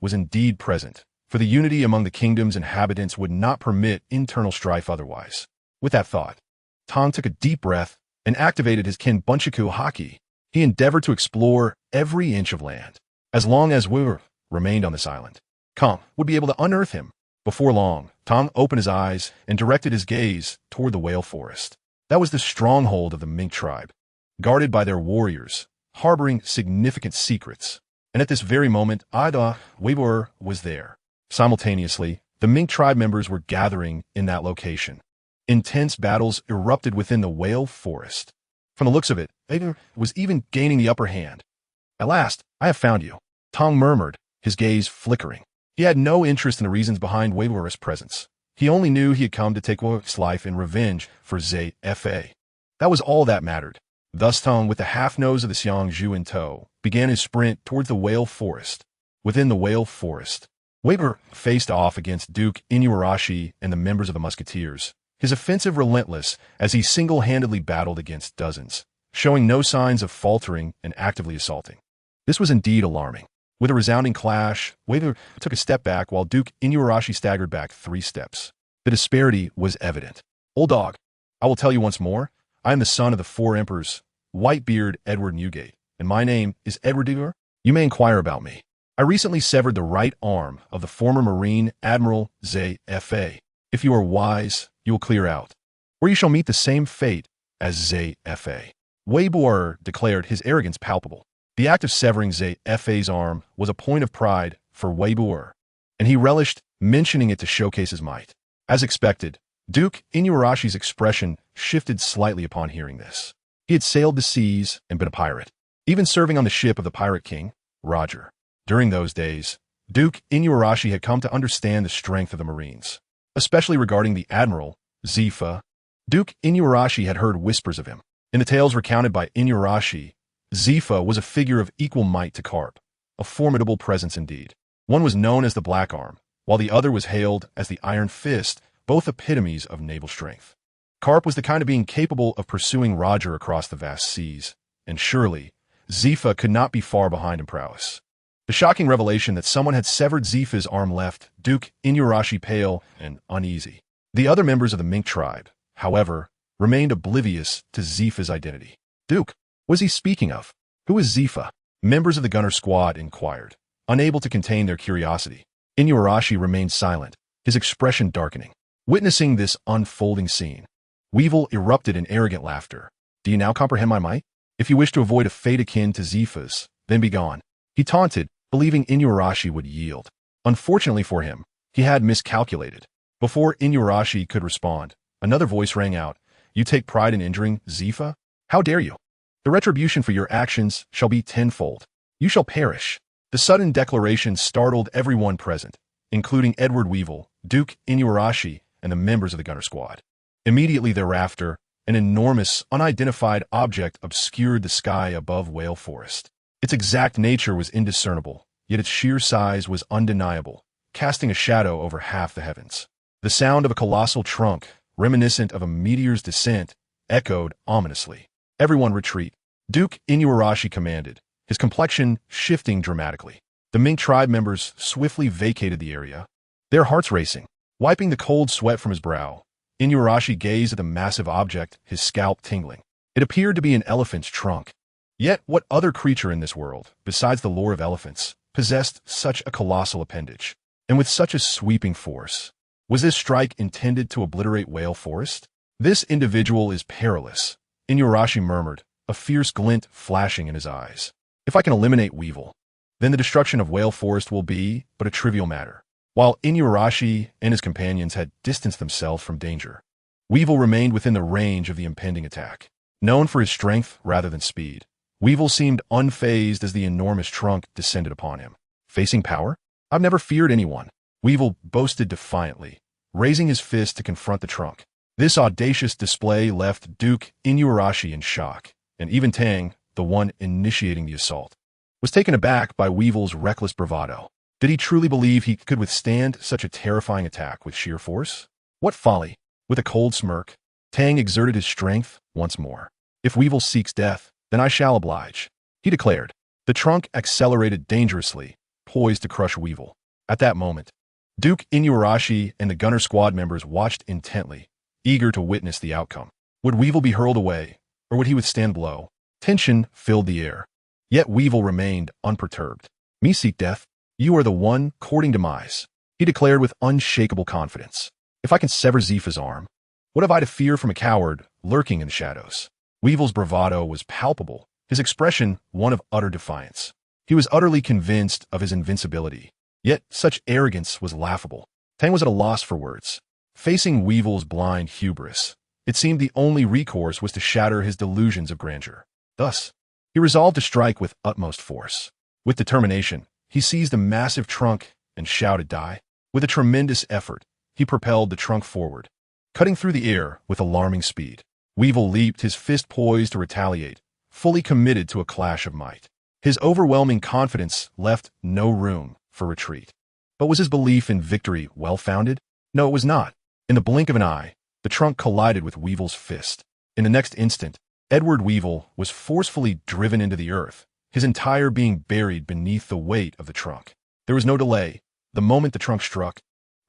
was indeed present, for the unity among the kingdom's inhabitants would not permit internal strife otherwise. With that thought, Tang took a deep breath and activated his Kinbunchaku haki. He endeavored to explore every inch of land. As long as Wu remained on this island, Kang would be able to unearth him. Before long, Tang opened his eyes and directed his gaze toward the whale forest. That was the stronghold of the Mink tribe, guarded by their warriors, harboring significant secrets. And at this very moment, Ida Weibo was there. Simultaneously, the Mink tribe members were gathering in that location. Intense battles erupted within the whale forest. From the looks of it, Weibo was even gaining the upper hand. At last, I have found you, Tang murmured, his gaze flickering. He had no interest in the reasons behind Weibo's presence. He only knew he had come to take Weibo's life in revenge for ZFA. That was all that mattered. Thus Tang, with the half-nose of the Xiangzhu in tow, began his sprint towards the whale forest. Within the whale forest, Weibo faced off against Duke Inuarashi and the members of the Musketeers, his offensive relentless as he single-handedly battled against dozens, showing no signs of faltering and actively assaulting. This was indeed alarming. With a resounding clash, Weibo took a step back while Duke Inuarashi staggered back 3 steps. The disparity was evident. Old dog, I will tell you once more, I am the son of the 4 emperors, Whitebeard, Edward Newgate, and my name is Edward Dever. You may inquire about me. I recently severed the right arm of the former Marine Admiral F.A. If you are wise, you will clear out, or you shall meet the same fate as F.A. Weibo declared, his arrogance palpable. The act of severing F.A.'s arm was a point of pride for Weibo, and he relished mentioning it to showcase his might. As expected, Duke Inuarashi's expression shifted slightly upon hearing this. He had sailed the seas and been a pirate, even serving on the ship of the pirate king, Roger. During those days, Duke Inuarashi had come to understand the strength of the Marines, especially regarding the Admiral, Zifa. Duke Inuarashi had heard whispers of him. In the tales recounted by Inuarashi, Zifa was a figure of equal might to Carp, a formidable presence indeed. One was known as the Black Arm, while the other was hailed as the Iron Fist, both epitomes of naval strength. Carp was the kind of being capable of pursuing Roger across the vast seas, and surely, Zifa could not be far behind in prowess. The shocking revelation that someone had severed Zifa's arm left Duke Inuarashi pale and uneasy. The other members of the Mink tribe, however, remained oblivious to Zifa's identity. Duke, was he speaking of? Who is Zifa? Members of the gunner squad inquired, unable to contain their curiosity. Inuarashi remained silent, his expression darkening. Witnessing this unfolding scene, Weevil erupted in arrogant laughter. Do you now comprehend my might? If you wish to avoid a fate akin to Zifa's, then be gone. He taunted, believing Inuarashi would yield. Unfortunately for him, he had miscalculated. Before Inuarashi could respond, another voice rang out. You take pride in injuring Zifa? How dare you? The retribution for your actions shall be tenfold. You shall perish. The sudden declaration startled everyone present, including Edward Weevil, Duke Inuarashi, and the members of the gunner squad. Immediately thereafter, an enormous, unidentified object obscured the sky above Whale Forest. Its exact nature was indiscernible, yet its sheer size was undeniable, casting a shadow over half the heavens. The sound of a colossal trunk, reminiscent of a meteor's descent, echoed ominously. Everyone retreat. Duke Inuarashi commanded, his complexion shifting dramatically. The Mink tribe members swiftly vacated the area, their hearts racing. Wiping the cold sweat from his brow, Inuarashi gazed at the massive object, his scalp tingling. It appeared to be an elephant's trunk. Yet what other creature in this world, besides the lore of elephants, possessed such a colossal appendage, and with such a sweeping force? Was this strike intended to obliterate Whale Forest? This individual is perilous, Inuarashi murmured, a fierce glint flashing in his eyes. If I can eliminate Weevil, then the destruction of Whale Forest will be but a trivial matter. While Inuarashi and his companions had distanced themselves from danger, Weevil remained within the range of the impending attack. Known for his strength rather than speed, Weevil seemed unfazed as the enormous trunk descended upon him. Facing power? I've never feared anyone, Weevil boasted defiantly, raising his fist to confront the trunk. This audacious display left Duke Inuarashi in shock, and even Tang, the one initiating the assault, was taken aback by Weevil's reckless bravado. Did he truly believe he could withstand such a terrifying attack with sheer force? What folly! With a cold smirk, Tang exerted his strength once more. If Weevil seeks death, then I shall oblige, he declared. The trunk accelerated dangerously, poised to crush Weevil. At that moment, Duke Inuarashi and the gunner squad members watched intently, eager to witness the outcome. Would Weevil be hurled away, or would he withstand the blow? Tension filled the air. Yet Weevil remained unperturbed. Me seek death? You are the one courting demise, he declared with unshakable confidence. If I can sever Zifa's arm, what have I to fear from a coward lurking in the shadows? Weevil's bravado was palpable, his expression one of utter defiance. He was utterly convinced of his invincibility, yet such arrogance was laughable. Tang was at a loss for words. Facing Weevil's blind hubris, it seemed the only recourse was to shatter his delusions of grandeur. Thus, he resolved to strike with utmost force. With determination, he seized a massive trunk and shouted, "Die!" With a tremendous effort, he propelled the trunk forward, cutting through the air with alarming speed. Weevil leaped, his fist poised to retaliate, fully committed to a clash of might. His overwhelming confidence left no room for retreat. But was his belief in victory well-founded? No, it was not. In the blink of an eye, the trunk collided with Weevil's fist. In the next instant, Edward Weevil was forcefully driven into the earth, his entire being buried beneath the weight of the trunk. There was no delay. The moment the trunk struck,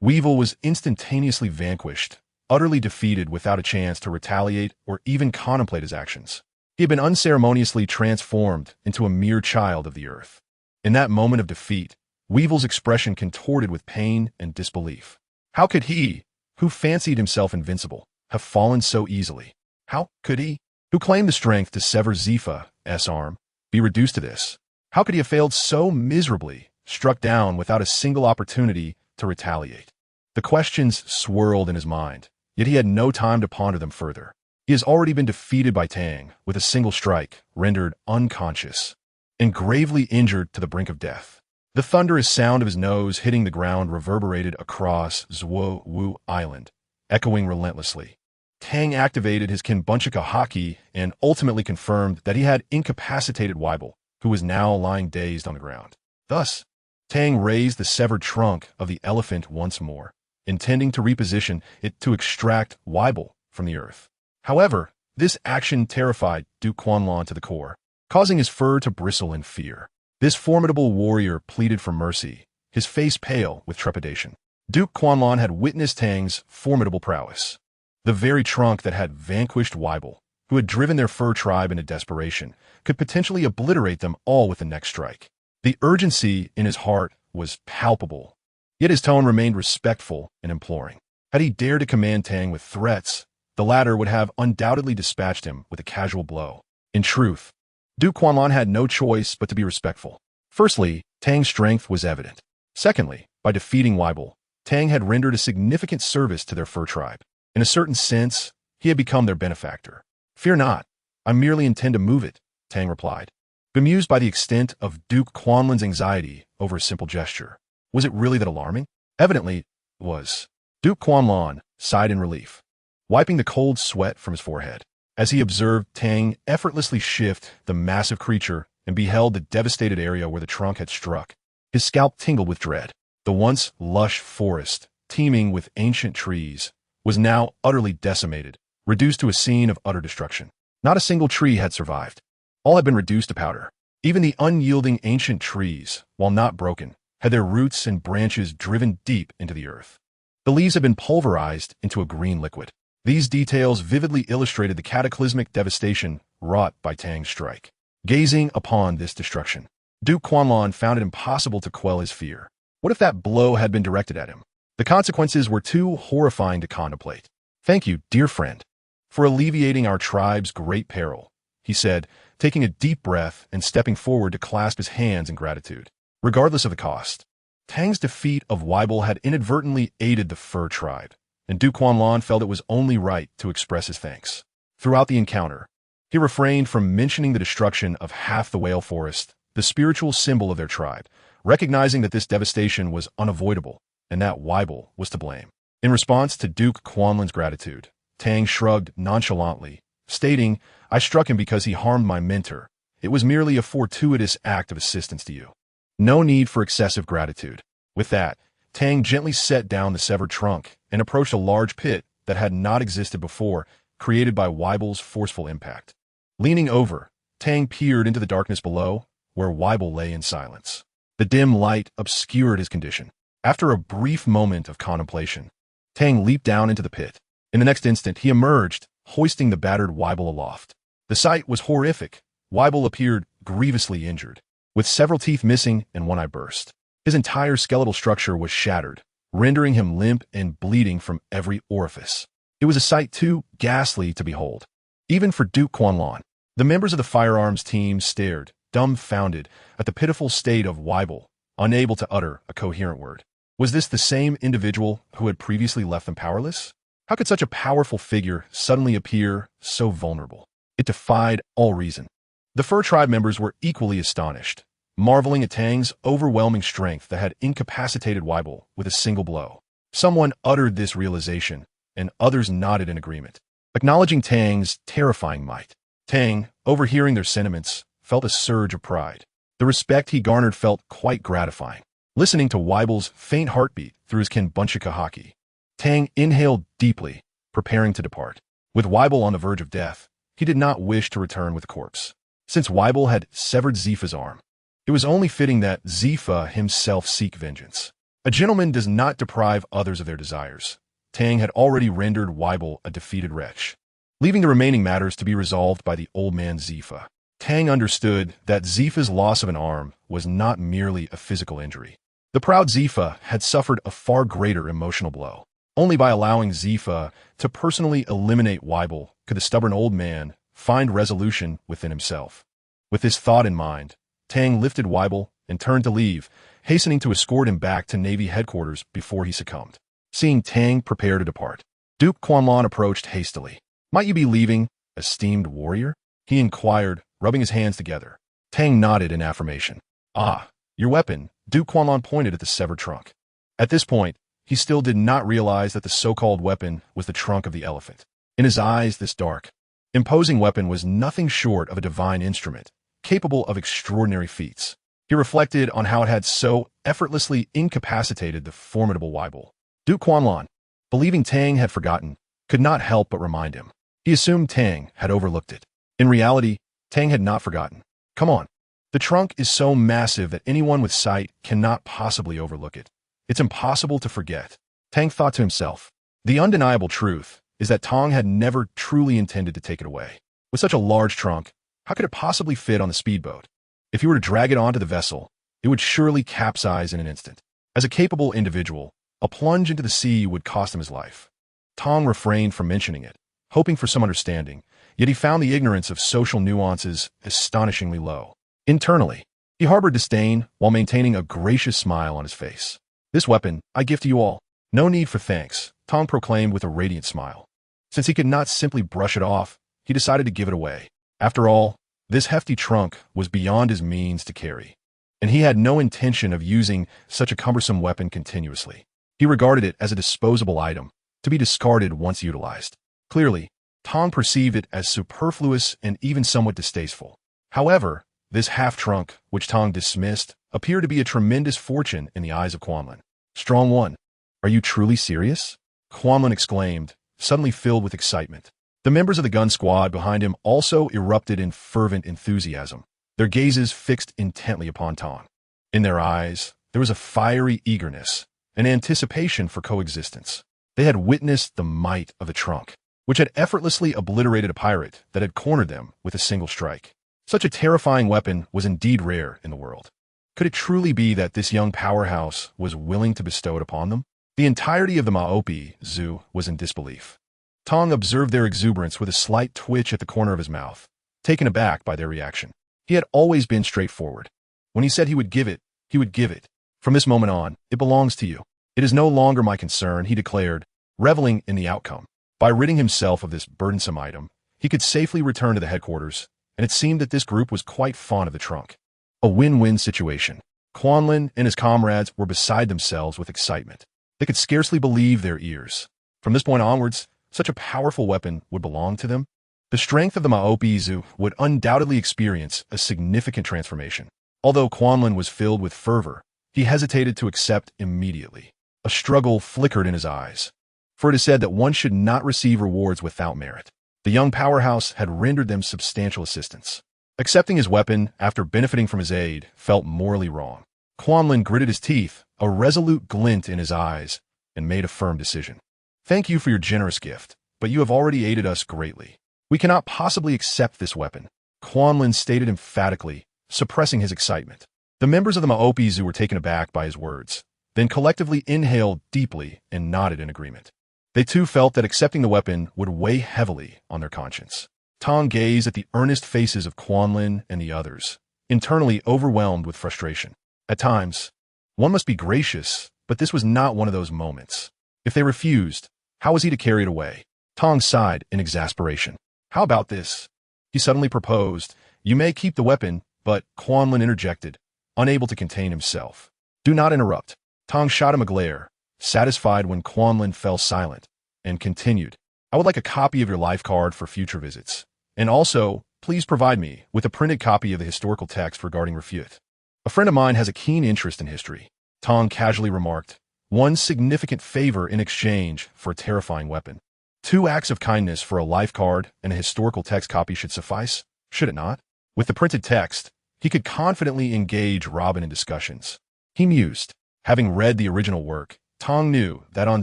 Weevil was instantaneously vanquished, utterly defeated without a chance to retaliate or even contemplate his actions. He had been unceremoniously transformed into a mere child of the earth. In that moment of defeat, Weevil's expression contorted with pain and disbelief. How could he, who fancied himself invincible, have fallen so easily? How could he, who claimed the strength to sever Zifa's arm, be reduced to this? How could he have failed so miserably, struck down without a single opportunity to retaliate? The questions swirled in his mind, yet he had no time to ponder them further. He has already been defeated by Tang with a single strike, rendered unconscious, and gravely injured to the brink of death. The thunderous sound of his nose hitting the ground reverberated across Zhuo Wu Island, echoing relentlessly. Tang activated his Kinbunchika haki and ultimately confirmed that he had incapacitated Weibel, who was now lying dazed on the ground. Thus, Tang raised the severed trunk of the elephant once more, intending to reposition it to extract Weibel from the earth. However, this action terrified Duke Quanlan to the core, causing his fur to bristle in fear. This formidable warrior pleaded for mercy, his face pale with trepidation. Duke Quanlan had witnessed Tang's formidable prowess. The very trunk that had vanquished Weibel, who had driven their fur tribe into desperation, could potentially obliterate them all with the next strike. The urgency in his heart was palpable, yet his tone remained respectful and imploring. Had he dared to command Tang with threats, the latter would have undoubtedly dispatched him with a casual blow. In truth, Duke Quanlan had no choice but to be respectful. Firstly, Tang's strength was evident. Secondly, by defeating Weibel, Tang had rendered a significant service to their fur tribe. In a certain sense, he had become their benefactor. "Fear not, I merely intend to move it," Tang replied, bemused by the extent of Duke Quanlan's anxiety over a simple gesture. Was it really that alarming? Evidently, it was. Duke Quanlan sighed in relief, wiping the cold sweat from his forehead, as he observed Tang effortlessly shift the massive creature and beheld the devastated area where the trunk had struck. His scalp tingled with dread. The once lush forest, teeming with ancient trees, was now utterly decimated, reduced to a scene of utter destruction. Not a single tree had survived. All had been reduced to powder. Even the unyielding ancient trees, while not broken, had their roots and branches driven deep into the earth. The leaves had been pulverized into a green liquid. These details vividly illustrated the cataclysmic devastation wrought by Tang's strike. Gazing upon this destruction, Duke Quanlan found it impossible to quell his fear. What if that blow had been directed at him? The consequences were too horrifying to contemplate. "Thank you, dear friend, for alleviating our tribe's great peril," he said, taking a deep breath and stepping forward to clasp his hands in gratitude. Regardless of the cost, Tang's defeat of Weibel had inadvertently aided the fur tribe, and Duke Quanlan felt it was only right to express his thanks. Throughout the encounter, he refrained from mentioning the destruction of half the whale forest, the spiritual symbol of their tribe, recognizing that this devastation was unavoidable and that Weibel was to blame. In response to Duke Quanlan's gratitude, Tang shrugged nonchalantly, stating, "I struck him because he harmed my mentor. It was merely a fortuitous act of assistance to you. No need for excessive gratitude." With that, Tang gently set down the severed trunk and approached a large pit that had not existed before, created by Weibel's forceful impact. Leaning over, Tang peered into the darkness below, where Weibel lay in silence. The dim light obscured his condition. After a brief moment of contemplation, Tang leaped down into the pit. In the next instant, he emerged, hoisting the battered Weibel aloft. The sight was horrific. Weibel appeared grievously injured, with several teeth missing and one eye burst. His entire skeletal structure was shattered, rendering him limp and bleeding from every orifice. It was a sight too ghastly to behold, even for Duke Quanlan. The members of the firearms team stared, dumbfounded, at the pitiful state of Weibel, unable to utter a coherent word. Was this the same individual who had previously left them powerless? How could such a powerful figure suddenly appear so vulnerable? It defied all reason. The fur tribe members were equally astonished, marveling at Tang's overwhelming strength that had incapacitated Weibel with a single blow. Someone uttered this realization, and others nodded in agreement, acknowledging Tang's terrifying might. Tang, overhearing their sentiments, felt a surge of pride. The respect he garnered felt quite gratifying. Listening to Weibel's faint heartbeat through his Kinbunchika haki, Tang inhaled deeply, preparing to depart. With Weibel on the verge of death, he did not wish to return with the corpse. Since Weibel had severed Zifa's arm, it was only fitting that Zifa himself seek vengeance. A gentleman does not deprive others of their desires. Tang had already rendered Weibel a defeated wretch, leaving the remaining matters to be resolved by the old man Zifa. Tang understood that Zifa's loss of an arm was not merely a physical injury. The proud Zifa had suffered a far greater emotional blow. Only by allowing Zifa to personally eliminate Weibel could the stubborn old man find resolution within himself. With this thought in mind, Tang lifted Weibel and turned to leave, hastening to escort him back to Navy headquarters before he succumbed. Seeing Tang prepare to depart, Duke Quanlan approached hastily. "Might you be leaving, esteemed warrior?" he inquired, rubbing his hands together. Tang nodded in affirmation. "Ah, your weapon." Duke Quanlan pointed at the severed trunk. At this point, he still did not realize that the so-called weapon was the trunk of the elephant. In his eyes, this dark, imposing weapon was nothing short of a divine instrument, capable of extraordinary feats. He reflected on how it had so effortlessly incapacitated the formidable Weibel. Duke Quanlan, believing Tang had forgotten, could not help but remind him. He assumed Tang had overlooked it. In reality, Tang had not forgotten. "Come on. The trunk is so massive that anyone with sight cannot possibly overlook it. It's impossible to forget." Tang thought to himself. The undeniable truth is that Tang had never truly intended to take it away. With such a large trunk, how could it possibly fit on the speedboat? If he were to drag it onto the vessel, it would surely capsize in an instant. As a capable individual, a plunge into the sea would cost him his life. Tang refrained from mentioning it, hoping for some understanding, yet he found the ignorance of social nuances astonishingly low. Internally, he harbored disdain while maintaining a gracious smile on his face. "This weapon, I give to you all. No need for thanks," Tang proclaimed with a radiant smile. Since he could not simply brush it off, he decided to give it away. After all, this hefty trunk was beyond his means to carry, and he had no intention of using such a cumbersome weapon continuously. He regarded it as a disposable item, to be discarded once utilized. Clearly, Tang perceived it as superfluous and even somewhat distasteful. However, this half-trunk, which Tang dismissed, appeared to be a tremendous fortune in the eyes of Quanlan. "Strong one, are you truly serious?" Quanlan exclaimed, suddenly filled with excitement. The members of the gun squad behind him also erupted in fervent enthusiasm, their gazes fixed intently upon Tang. In their eyes, there was a fiery eagerness, an anticipation for coexistence. They had witnessed the might of the trunk, which had effortlessly obliterated a pirate that had cornered them with a single strike. Such a terrifying weapon was indeed rare in the world. Could it truly be that this young powerhouse was willing to bestow it upon them? The entirety of the Maopi zoo was in disbelief. Tang observed their exuberance with a slight twitch at the corner of his mouth, taken aback by their reaction. He had always been straightforward. When he said he would give it, he would give it. "From this moment on, it belongs to you. It is no longer my concern," he declared, reveling in the outcome. By ridding himself of this burdensome item, he could safely return to the headquarters, and it seemed that this group was quite fond of the trunk. A win-win situation. Quanlan and his comrades were beside themselves with excitement. They could scarcely believe their ears. From this point onwards, such a powerful weapon would belong to them. The strength of the Maopi Zoo would undoubtedly experience a significant transformation. Although Quanlan was filled with fervor, he hesitated to accept immediately. A struggle flickered in his eyes. For it is said that one should not receive rewards without merit. The young powerhouse had rendered them substantial assistance. Accepting his weapon after benefiting from his aid felt morally wrong. Quanlan gritted his teeth, a resolute glint in his eyes, and made a firm decision. "Thank you for your generous gift, but you have already aided us greatly. We cannot possibly accept this weapon," Quanlan stated emphatically, suppressing his excitement. The members of the Maopi Zoo were taken aback by his words, then collectively inhaled deeply and nodded in agreement. They too felt that accepting the weapon would weigh heavily on their conscience. Tang gazed at the earnest faces of Quanlan and the others, internally overwhelmed with frustration. At times, one must be gracious, but this was not one of those moments. If they refused, how was he to carry it away? Tang sighed in exasperation. "How about this?" he suddenly proposed. "You may keep the weapon," but Quanlan interjected, unable to contain himself. "Do not interrupt." Tang shot him a glare, satisfied when Quanlan fell silent, and continued, "I would like a copy of your life card for future visits. And also, please provide me with a printed copy of the historical text regarding Refute. A friend of mine has a keen interest in history," Tang casually remarked, "one significant favor in exchange for a terrifying weapon. 2 acts of kindness for a life card and a historical text copy should suffice, should it not?" With the printed text, he could confidently engage Robin in discussions. He mused, Having read the original work, Tong knew that on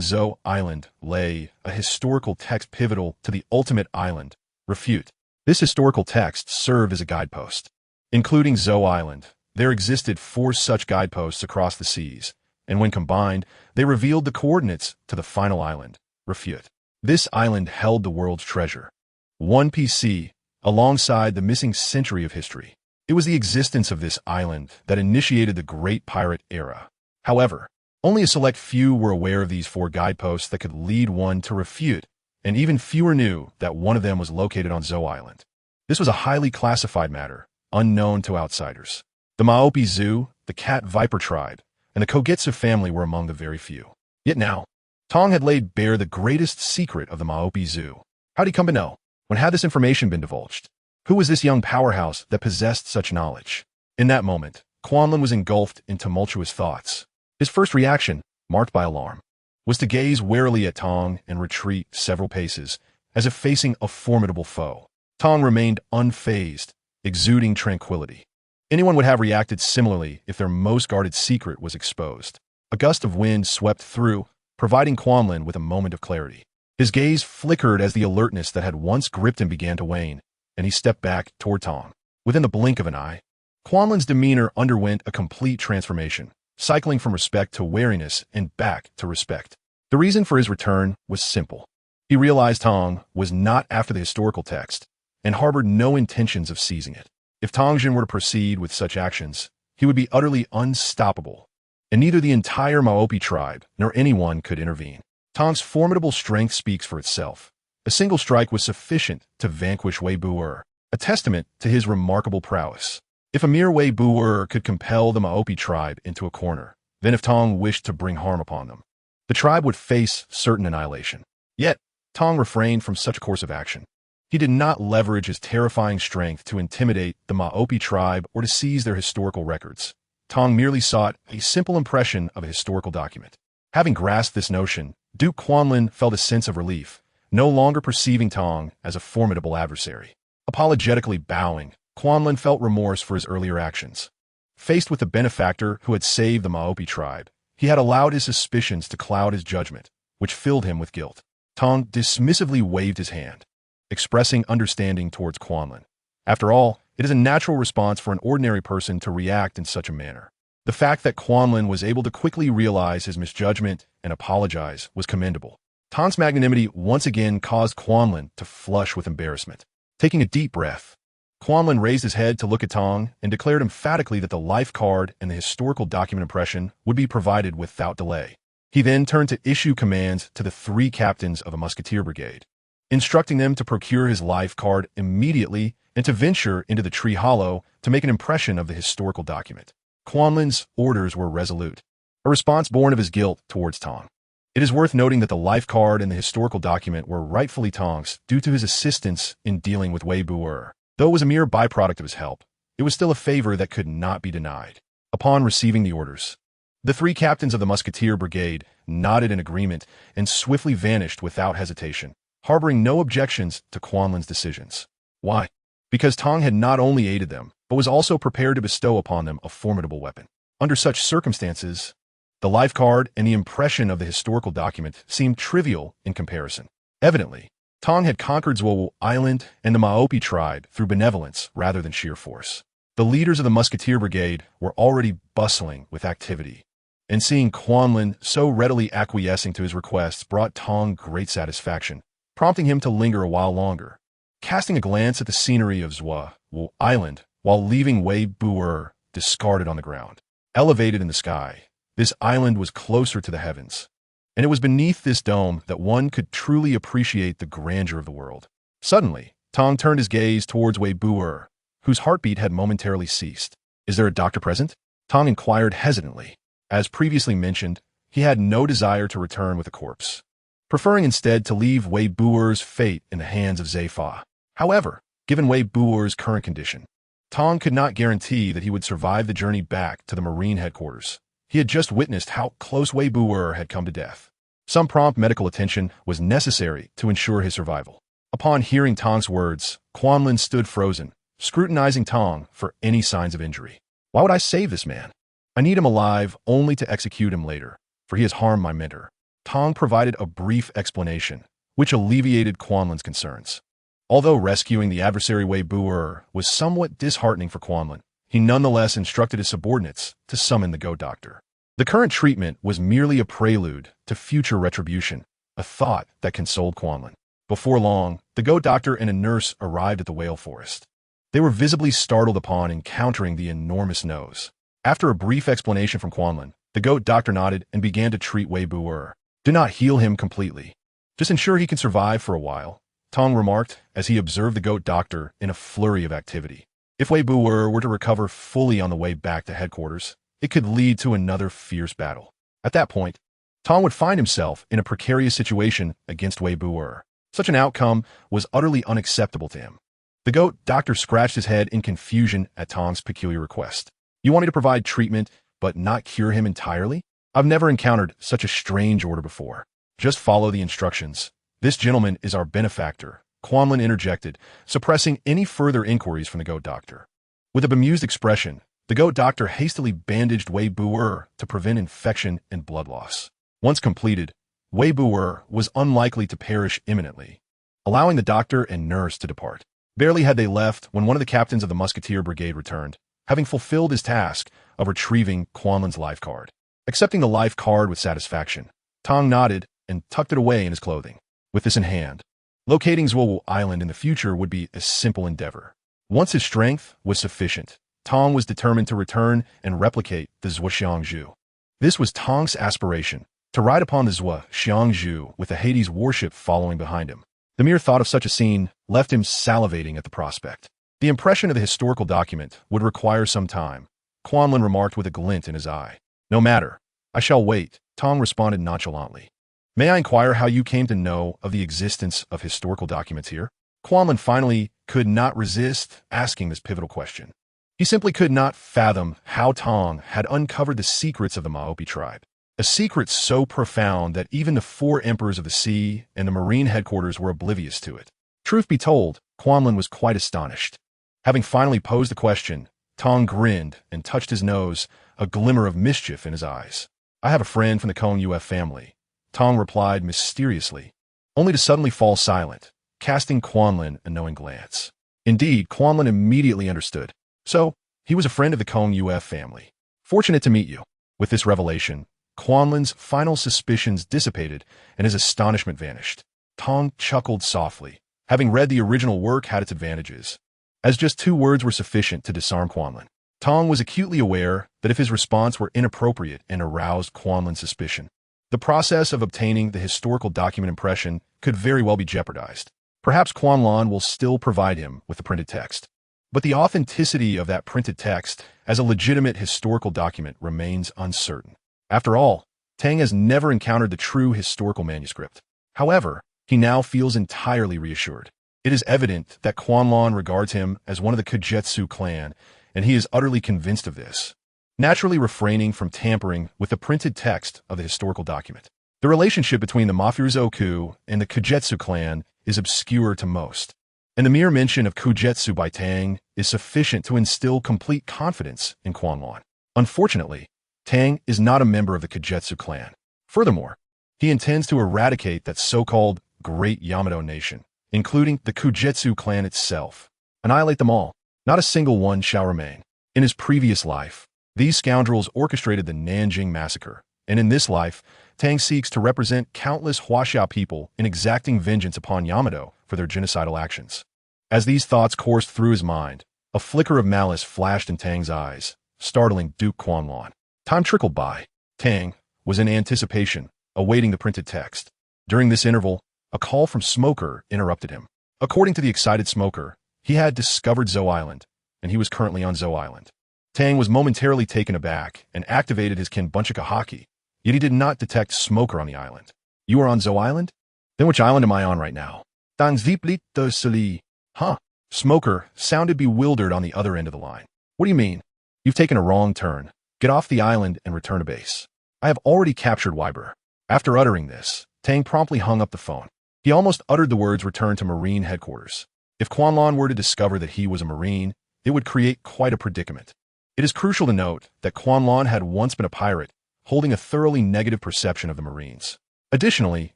Zhou Island lay a historical text pivotal to the ultimate island, Refute. This historical text served as a guidepost. Including Zhou Island, there existed 4 such guideposts across the seas, and when combined, they revealed the coordinates to the final island, Refute. This island held the world's treasure. 1 PC, alongside the missing century of history. It was the existence of this island that initiated the Great Pirate Era. However, only a select few were aware of these 4 guideposts that could lead one to Refute, and even fewer knew that one of them was located on Zhou Island. This was a highly classified matter, unknown to outsiders. The Maopi Zoo, the Cat Viper tribe, and the Kogetsu family were among the very few. Yet now, Tong had laid bare the greatest secret of the Maopi Zoo. How'd he come to know? When had this information been divulged? Who was this young powerhouse that possessed such knowledge? In that moment, Quanlin was engulfed in tumultuous thoughts. His first reaction, marked by alarm, was to gaze warily at Tong and retreat several paces, as if facing a formidable foe. Tong remained unfazed, exuding tranquility. Anyone would have reacted similarly if their most guarded secret was exposed. A gust of wind swept through, providing Quanlin with a moment of clarity. His gaze flickered as the alertness that had once gripped him began to wane, and he stepped back toward Tong. Within the blink of an eye, Quanlin's demeanor underwent a complete transformation, cycling from respect to wariness and back to respect. The reason for his return was simple. He realized Tong was not after the historical text and harbored no intentions of seizing it. If Tongjin were to proceed with such actions, he would be utterly unstoppable, and neither the entire Maopi tribe nor anyone could intervene. Tong's formidable strength speaks for itself. A single strike was sufficient to vanquish Wei Bu'er, a testament to his remarkable prowess. If a mere Wei Bu'er could compel the Maopi tribe into a corner, then if Tong wished to bring harm upon them, the tribe would face certain annihilation. Yet, Tong refrained from such a course of action. He did not leverage his terrifying strength to intimidate the Maopi tribe or to seize their historical records. Tong merely sought a simple impression of a historical document. Having grasped this notion, Duke Quanlin felt a sense of relief, no longer perceiving Tong as a formidable adversary. Apologetically bowing, Quanlin felt remorse for his earlier actions. Faced with the benefactor who had saved the Maopi tribe, he had allowed his suspicions to cloud his judgment, which filled him with guilt. Tong dismissively waved his hand, expressing understanding towards Quanlin. After all, it is a natural response for an ordinary person to react in such a manner. The fact that Quanlin was able to quickly realize his misjudgment and apologize was commendable. Tong's magnanimity once again caused Quanlin to flush with embarrassment. Taking a deep breath, Quanlin raised his head to look at Tong and declared emphatically that the life card and the historical document impression would be provided without delay. He then turned to issue commands to the 3 captains of a musketeer brigade, instructing them to procure his life card immediately and to venture into the tree hollow to make an impression of the historical document. Quanlin's orders were resolute, a response born of his guilt towards Tong. It is worth noting that the life card and the historical document were rightfully Tong's due to his assistance in dealing with Wei Bu'er. Though it was a mere byproduct of his help, it was still a favor that could not be denied. Upon receiving the orders, the 3 captains of the musketeer brigade nodded in agreement and swiftly vanished without hesitation, harboring no objections to Quanlin's decisions. Why? Because Tong had not only aided them, but was also prepared to bestow upon them a formidable weapon. Under such circumstances, the life card and the impression of the historical document seemed trivial in comparison. Evidently, Tong had conquered Zhou Island and the Maopi tribe through benevolence rather than sheer force. The leaders of the musketeer brigade were already bustling with activity, and seeing Quanlin so readily acquiescing to his requests brought Tong great satisfaction, prompting him to linger a while longer. Casting a glance at the scenery of Zhou Island while leaving Wei Bu'er discarded on the ground. Elevated in the sky, this island was closer to the heavens, and it was beneath this dome that one could truly appreciate the grandeur of the world. Suddenly, Tong turned his gaze towards Wei Bu'er, whose heartbeat had momentarily ceased. "Is there a doctor present?" Tong inquired hesitantly. As previously mentioned, he had no desire to return with a corpse, preferring instead to leave Wei Bu'er's fate in the hands of Zaifa. However, given Wei Bu'er's current condition, Tong could not guarantee that he would survive the journey back to the Marine headquarters. He had just witnessed how close Wei Bu'er had come to death. Some prompt medical attention was necessary to ensure his survival. Upon hearing Tong's words, Quanlin stood frozen, scrutinizing Tong for any signs of injury. Why would I save this man? I need him alive only to execute him later, for he has harmed my mentor. Tong provided a brief explanation, which alleviated Quanlin's concerns. Although rescuing the adversary Wei Bu'er was somewhat disheartening for Quanlin, he nonetheless instructed his subordinates to summon the goat doctor. The current treatment was merely a prelude to future retribution, a thought that consoled Quanlin. Before long, the goat doctor and a nurse arrived at the whale forest. They were visibly startled upon encountering the enormous nose. After a brief explanation from Quanlin, the goat doctor nodded and began to treat Wei Bu'er. Do not heal him completely. Just ensure he can survive for a while, Tong remarked as he observed the goat doctor in a flurry of activity. If Wei Bu'er were to recover fully on the way back to headquarters, it could lead to another fierce battle. At that point, Tong would find himself in a precarious situation against Wei Bu'er. Such an outcome was utterly unacceptable to him. The goat doctor scratched his head in confusion at Tong's peculiar request. You want me to provide treatment, but not cure him entirely? I've never encountered such a strange order before. Just follow the instructions. This gentleman is our benefactor, Quanlin interjected, suppressing any further inquiries from the goat doctor. With a bemused expression, the goat doctor hastily bandaged Wei Bu'er to prevent infection and blood loss. Once completed, Wei Bu'er was unlikely to perish imminently, allowing the doctor and nurse to depart. Barely had they left when one of the captains of the musketeer brigade returned, having fulfilled his task of retrieving Quanlin's life card. Accepting the life card with satisfaction, Tong nodded and tucked it away in his clothing. With this in hand, locating Zuowu Island in the future would be a simple endeavor. Once his strength was sufficient, Tong was determined to return and replicate the Zhuo. This was Tong's aspiration, to ride upon the Zhuo with the Hades warship following behind him. The mere thought of such a scene left him salivating at the prospect. The impression of the historical document would require some time, Quanlin remarked with a glint in his eye. No matter, I shall wait, Tong responded nonchalantly. May I inquire how you came to know of the existence of historical documents here? Quanlin finally could not resist asking this pivotal question. He simply could not fathom how Tong had uncovered the secrets of the Maopi tribe. A secret so profound that even the four emperors of the sea and the marine headquarters were oblivious to it. Truth be told, Quanlin was quite astonished. Having finally posed the question, Tong grinned and touched his nose, a glimmer of mischief in his eyes. I have a friend from the Kong Uf family, Tong replied mysteriously, only to suddenly fall silent, casting Quanlin a knowing glance. Indeed, Quanlin immediately understood. So, he was a friend of the Kong Uf family. Fortunate to meet you. With this revelation, Quanlin's final suspicions dissipated and his astonishment vanished. Tong chuckled softly. Having read the original work had its advantages, as just 2 words were sufficient to disarm Quanlin. Tong was acutely aware that if his response were inappropriate and aroused Quanlin's suspicion, the process of obtaining the historical document impression could very well be jeopardized. Perhaps Quanlin will still provide him with the printed text, but the authenticity of that printed text as a legitimate historical document remains uncertain. After all, Tang has never encountered the true historical manuscript. However, he now feels entirely reassured. It is evident that Quanlin regards him as one of the Kujetsu clan, and he is utterly convinced of this, naturally refraining from tampering with the printed text of the historical document. The relationship between the Mafuzoku and the Kujetsu clan is obscure to most, and the mere mention of Kujetsu by Tang is sufficient to instill complete confidence in Quanlin. Unfortunately, Tang is not a member of the Kujetsu clan. Furthermore, he intends to eradicate that so-called Great Yamato Nation, including the Kujetsu clan itself. Annihilate them all. Not a single one shall remain. In his previous life, these scoundrels orchestrated the Nanjing massacre, and in this life, Tang seeks to represent countless Huaxia people in exacting vengeance upon Yamato for their genocidal actions. As these thoughts coursed through his mind, a flicker of malice flashed in Tang's eyes, startling Duke Quanlin. Time trickled by. Tang was in anticipation, awaiting the printed text. During this interval, a call from Smoker interrupted him. According to the excited Smoker, he had discovered Zou Island, and he was currently on Zou Island. Tang was momentarily taken aback and activated his Kenbunchika haki, yet he did not detect Smoker on the island. You are on Zou Island? Then which island am I on right now? Dans Viplit de Soli. Huh. Smoker sounded bewildered on the other end of the line. What do you mean? You've taken a wrong turn. Get off the island and return to base. I have already captured Weiber. After uttering this, Tang promptly hung up the phone. He almost uttered the words return to Marine headquarters. If Quanlin were to discover that he was a Marine, it would create quite a predicament. It is crucial to note that Quan had once been a pirate, holding a thoroughly negative perception of the Marines. Additionally,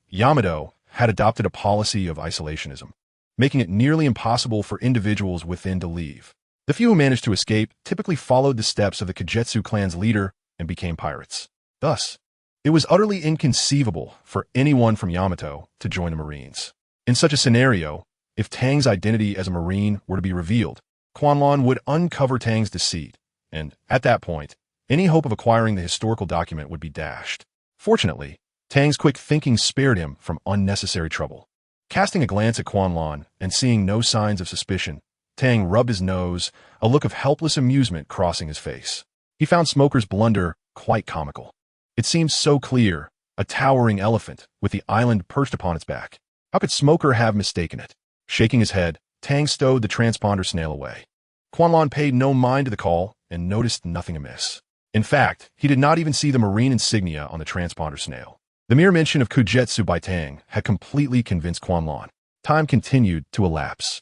Yamato had adopted a policy of isolationism, making it nearly impossible for individuals within to leave. The few who managed to escape typically followed the steps of the Kagetsu clan's leader and became pirates. Thus, it was utterly inconceivable for anyone from Yamato to join the Marines. In such a scenario, if Tang's identity as a Marine were to be revealed, Quan would uncover Tang's deceit, and at that point, any hope of acquiring the historical document would be dashed. Fortunately, Tang's quick thinking spared him from unnecessary trouble. Casting a glance at Quan and seeing no signs of suspicion, Tang rubbed his nose, a look of helpless amusement crossing his face. He found Smoker's blunder quite comical. It seemed so clear, a towering elephant with the island perched upon its back. How could Smoker have mistaken it? Shaking his head, Tang stowed the transponder snail away. Quan paid no mind to the call and noticed nothing amiss. In fact, he did not even see the Marine insignia on the transponder snail. The mere mention of Kujetsu by Tang had completely convinced Quan. Time continued to elapse.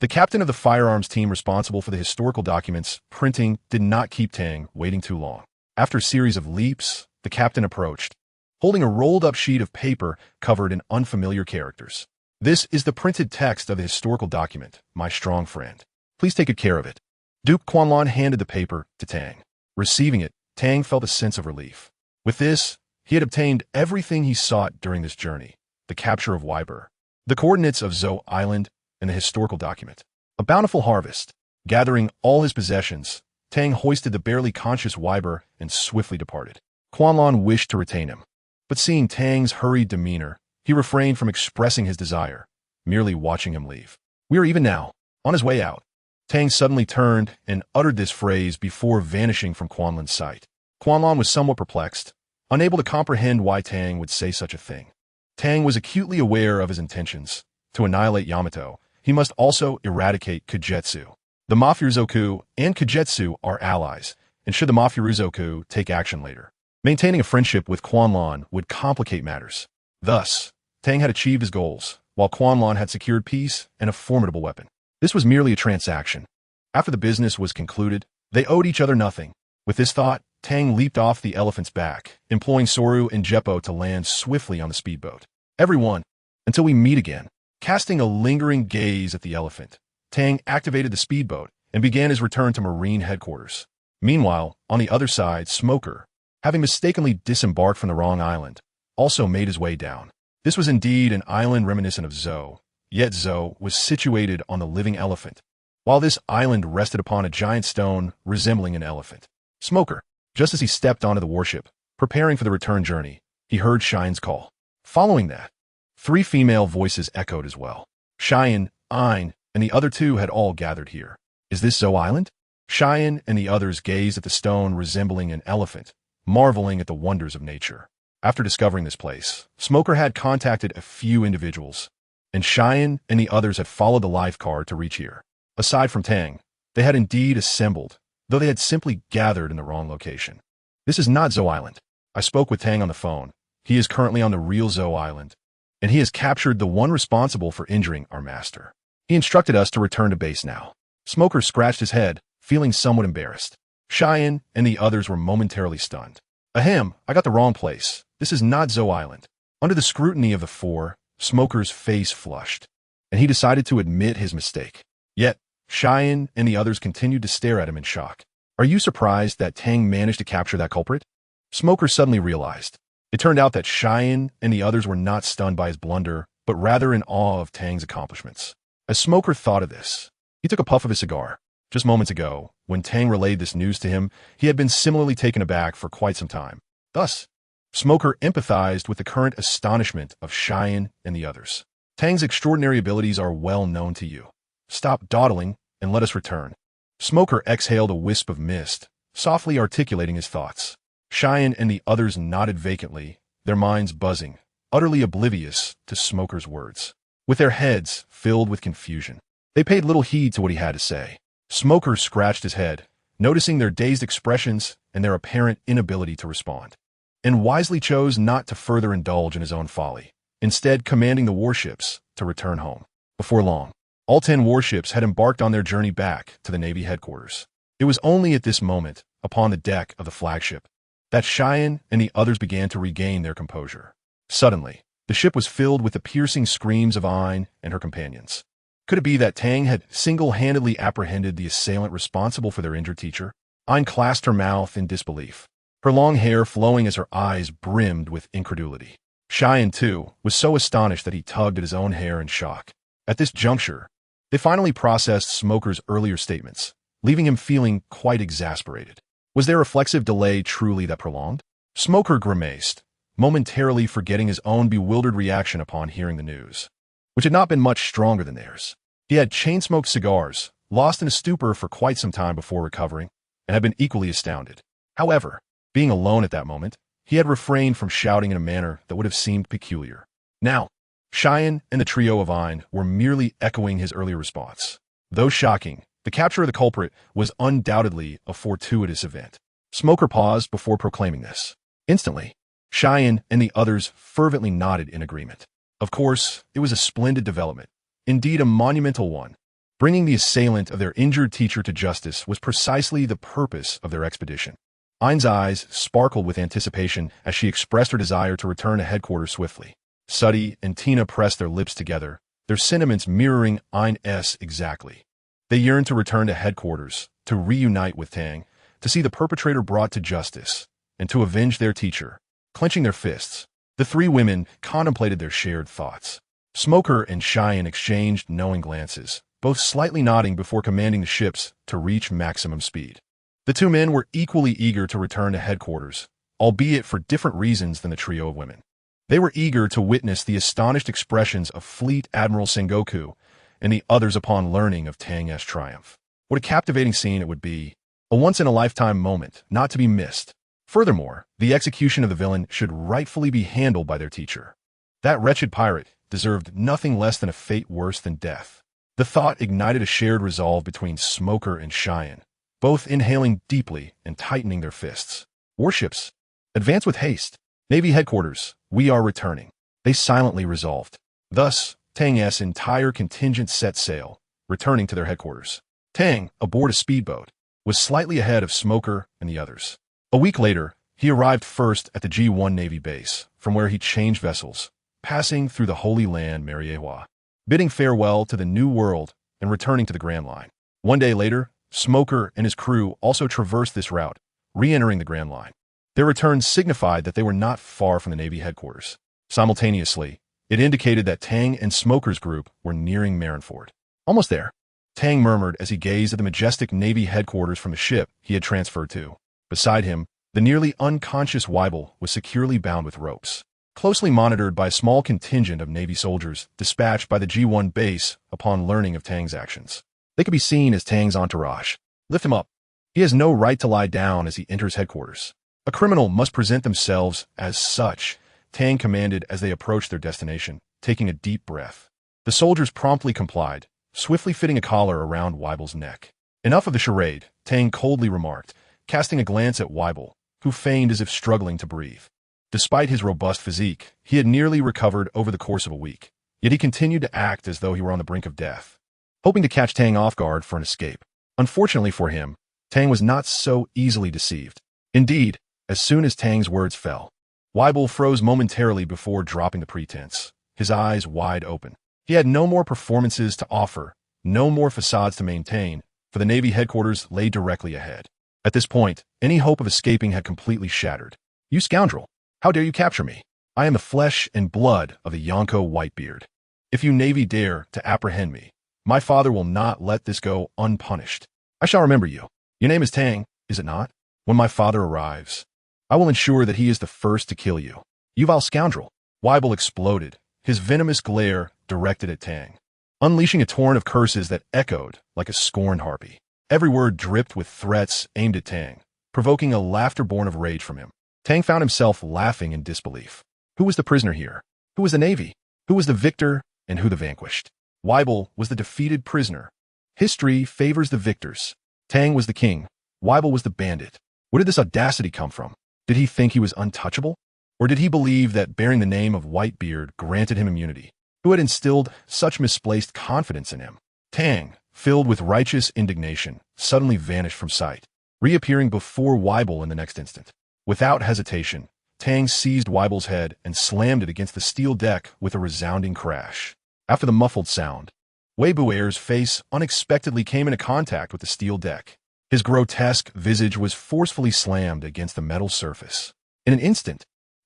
The captain of the firearms team responsible for the historical documents printing did not keep Tang waiting too long. After a series of leaps, the captain approached, holding a rolled-up sheet of paper covered in unfamiliar characters. "This is the printed text of the historical document, my strong friend. Please take good care of it." Duke Quan handed the paper to Tang. Receiving it, Tang felt a sense of relief. With this, he had obtained everything he sought during this journey: the capture of Wyber, the coordinates of Zo Island, and the historical document. A bountiful harvest. Gathering all his possessions, Tang hoisted the barely conscious Wyber and swiftly departed. Quan wished to retain him, but seeing Tang's hurried demeanor, he refrained from expressing his desire, merely watching him leave. "We are even now, on his way out." Tang suddenly turned and uttered this phrase before vanishing from Quanlin's sight. Quan was somewhat perplexed, unable to comprehend why Tang would say such a thing. Tang was acutely aware of his intentions. To annihilate Yamato, he must also eradicate Kujetsu. The Mafuruzoku and Kujetsu are allies, and should the Mafuruzoku take action later, maintaining a friendship with Quan would complicate matters. Thus, Tang had achieved his goals, while Quan had secured peace and a formidable weapon. This was merely a transaction. After the business was concluded, they owed each other nothing. With this thought, Tang leaped off the elephant's back, employing Soru and Jeppo to land swiftly on the speedboat. "Everyone, until we meet again." Casting a lingering gaze at the elephant, Tang activated the speedboat and began his return to Marine headquarters. Meanwhile, on the other side, Smoker, having mistakenly disembarked from the wrong island, also made his way down. This was indeed an island reminiscent of Zo, yet Zo was situated on the living elephant, while this island rested upon a giant stone resembling an elephant. Smoker, just as he stepped onto the warship, preparing for the return journey, he heard Shine's call. Following that, 3 female voices echoed as well. Cheyenne, Ein, and the other 2 had all gathered here. "Is this Zo Island?" Cheyenne and the others gazed at the stone resembling an elephant, marveling at the wonders of nature. After discovering this place, Smoker had contacted a few individuals, and Cheyenne and the others had followed the life car to reach here. Aside from Tang, they had indeed assembled, though they had simply gathered in the wrong location. "This is not Zo Island. I spoke with Tang on the phone. He is currently on the real Zo Island, and he has captured the one responsible for injuring our master. He instructed us to return to base now." Smoker scratched his head, feeling somewhat embarrassed. Cheyenne and the others were momentarily stunned. "Ahem, I got the wrong place. This is not Zo Island." Under the scrutiny of the 4, Smoker's face flushed, and he decided to admit his mistake. Yet, Cheyenne and the others continued to stare at him in shock. "Are you surprised that Tang managed to capture that culprit?" Smoker suddenly realized. It turned out that Cheyenne and the others were not stunned by his blunder, but rather in awe of Tang's accomplishments. As Smoker thought of this, he took a puff of his cigar. Just moments ago, when Tang relayed this news to him, he had been similarly taken aback for quite some time. Thus, Smoker empathized with the current astonishment of Cheyenne and the others. "Tang's extraordinary abilities are well known to you. Stop dawdling and let us return." Smoker exhaled a wisp of mist, softly articulating his thoughts. Cheyenne and the others nodded vacantly, their minds buzzing, utterly oblivious to Smoker's words. With their heads filled with confusion, they paid little heed to what he had to say. Smoker scratched his head, noticing their dazed expressions and their apparent inability to respond, and wisely chose not to further indulge in his own folly, instead commanding the warships to return home. Before long, all 10 warships had embarked on their journey back to the Navy headquarters. It was only at this moment, upon the deck of the flagship, that Cheyenne and the others began to regain their composure. Suddenly, the ship was filled with the piercing screams of Ayn and her companions. Could it be that Tang had single-handedly apprehended the assailant responsible for their injured teacher? Ayn clasped her mouth in disbelief, her long hair flowing as her eyes brimmed with incredulity. Cheyenne, too, was so astonished that he tugged at his own hair in shock. At this juncture, they finally processed Smoker's earlier statements, leaving him feeling quite exasperated. Was their reflexive delay truly that prolonged? Smoker grimaced, momentarily forgetting his own bewildered reaction upon hearing the news, which had not been much stronger than theirs. He had chain-smoked cigars, lost in a stupor for quite some time before recovering, and had been equally astounded. However, being alone at that moment, he had refrained from shouting in a manner that would have seemed peculiar. Now, Cheyenne and the trio of Ayn were merely echoing his earlier response. Though shocking, the capture of the culprit was undoubtedly a fortuitous event. Smoker paused before proclaiming this. Instantly, Cheyenne and the others fervently nodded in agreement. Of course, it was a splendid development, indeed a monumental one. Bringing the assailant of their injured teacher to justice was precisely the purpose of their expedition. Ayn's eyes sparkled with anticipation as she expressed her desire to return to headquarters swiftly. Suddy and Tina pressed their lips together, their sentiments mirroring Ayn's exactly. They yearned to return to headquarters, to reunite with Tang, to see the perpetrator brought to justice, and to avenge their teacher. Clenching their fists, the three women contemplated their shared thoughts. Smoker and Cheyenne exchanged knowing glances, both slightly nodding before commanding the ships to reach maximum speed. The two men were equally eager to return to headquarters, albeit for different reasons than the trio of women. They were eager to witness the astonished expressions of Fleet Admiral Sengoku and the others upon learning of Tang's triumph. What a captivating scene it would be, a once-in-a-lifetime moment, not to be missed. Furthermore, the execution of the villain should rightfully be handled by their teacher. That wretched pirate deserved nothing less than a fate worse than death. The thought ignited a shared resolve between Smoker and Cheyenne, both inhaling deeply and tightening their fists. Warships, advance with haste. Navy headquarters, we are returning. They silently resolved. Thus, Tang's entire contingent set sail, returning to their headquarters. Tang, aboard a speedboat, was slightly ahead of Smoker and the others. A week later, he arrived first at the G1 Navy base, from where he changed vessels, passing through the Holy Land Mariewa, bidding farewell to the New World and returning to the Grand Line. One day later, Smoker and his crew also traversed this route, re-entering the Grand Line. Their return signified that they were not far from the Navy headquarters. Simultaneously, it indicated that Tang and Smoker's group were nearing Marineford. Almost there, Tang murmured as he gazed at the majestic Navy headquarters from the ship he had transferred to. Beside him, the nearly unconscious Weibel was securely bound with ropes, closely monitored by a small contingent of Navy soldiers dispatched by the G1 base upon learning of Tang's actions. They could be seen as Tang's entourage. Lift him up. He has no right to lie down as he enters headquarters. A criminal must present themselves as such, Tang commanded as they approached their destination, taking a deep breath. The soldiers promptly complied, swiftly fitting a collar around Weibel's neck. Enough of the charade, Tang coldly remarked, casting a glance at Weibel, who feigned as if struggling to breathe. Despite his robust physique, he had nearly recovered over the course of a week, yet he continued to act as though he were on the brink of death, hoping to catch Tang off guard for an escape. Unfortunately for him, Tang was not so easily deceived. Indeed, as soon as Tang's words fell, Weibel froze momentarily before dropping the pretense, his eyes wide open. He had no more performances to offer, no more facades to maintain, for the Navy headquarters lay directly ahead. At this point, any hope of escaping had completely shattered. You scoundrel! How dare you capture me? I am the flesh and blood of the Yonko Whitebeard. If you Navy dare to apprehend me, my father will not let this go unpunished. I shall remember you. Your name is Tang, is it not? When my father arrives, I will ensure that he is the first to kill you. You vile scoundrel! Weibel exploded, his venomous glare directed at Tang, unleashing a torrent of curses that echoed like a scorned harpy. Every word dripped with threats aimed at Tang, provoking a laughter born of rage from him. Tang found himself laughing in disbelief. Who was the prisoner here? Who was the Navy? Who was the victor, and who the vanquished? Weibel was the defeated prisoner. History favors the victors. Tang was the king. Weibel was the bandit. Where did this audacity come from? Did he think he was untouchable? Or did he believe that bearing the name of Whitebeard granted him immunity? Who had instilled such misplaced confidence in him? Tang, filled with righteous indignation, suddenly vanished from sight, reappearing before Weibel in the next instant. Without hesitation, Tang seized Weibel's head and slammed it against the steel deck with a resounding crash. After the muffled sound, Weibuer's face unexpectedly came into contact with the steel deck. His grotesque visage was forcefully slammed against the metal surface. In an instant,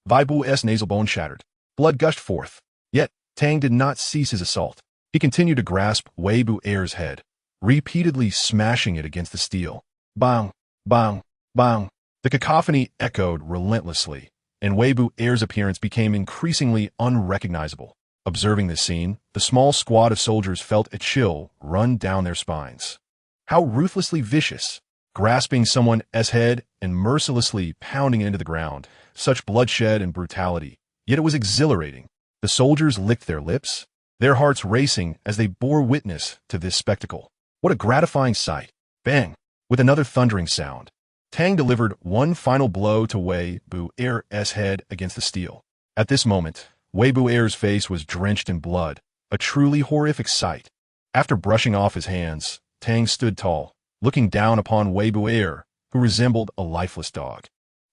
Weibu's nasal bone shattered. Blood gushed forth. Yet, Tang did not cease his assault. He continued to grasp Weibuer's head, repeatedly smashing it against the steel. Bang, bang, bang. The cacophony echoed relentlessly, and Weibuer's appearance became increasingly unrecognizable. Observing this scene, the small squad of soldiers felt a chill run down their spines. How ruthlessly vicious, grasping someone's head and mercilessly pounding it into the ground. Such bloodshed and brutality. Yet it was exhilarating. The soldiers licked their lips, their hearts racing as they bore witness to this spectacle. What a gratifying sight. Bang! With another thundering sound, Tang delivered one final blow to Weibuer's head against the steel. At this moment, Weibuer's face was drenched in blood, a truly horrific sight. After brushing off his hands, Tang stood tall, looking down upon Weibuer, who resembled a lifeless dog,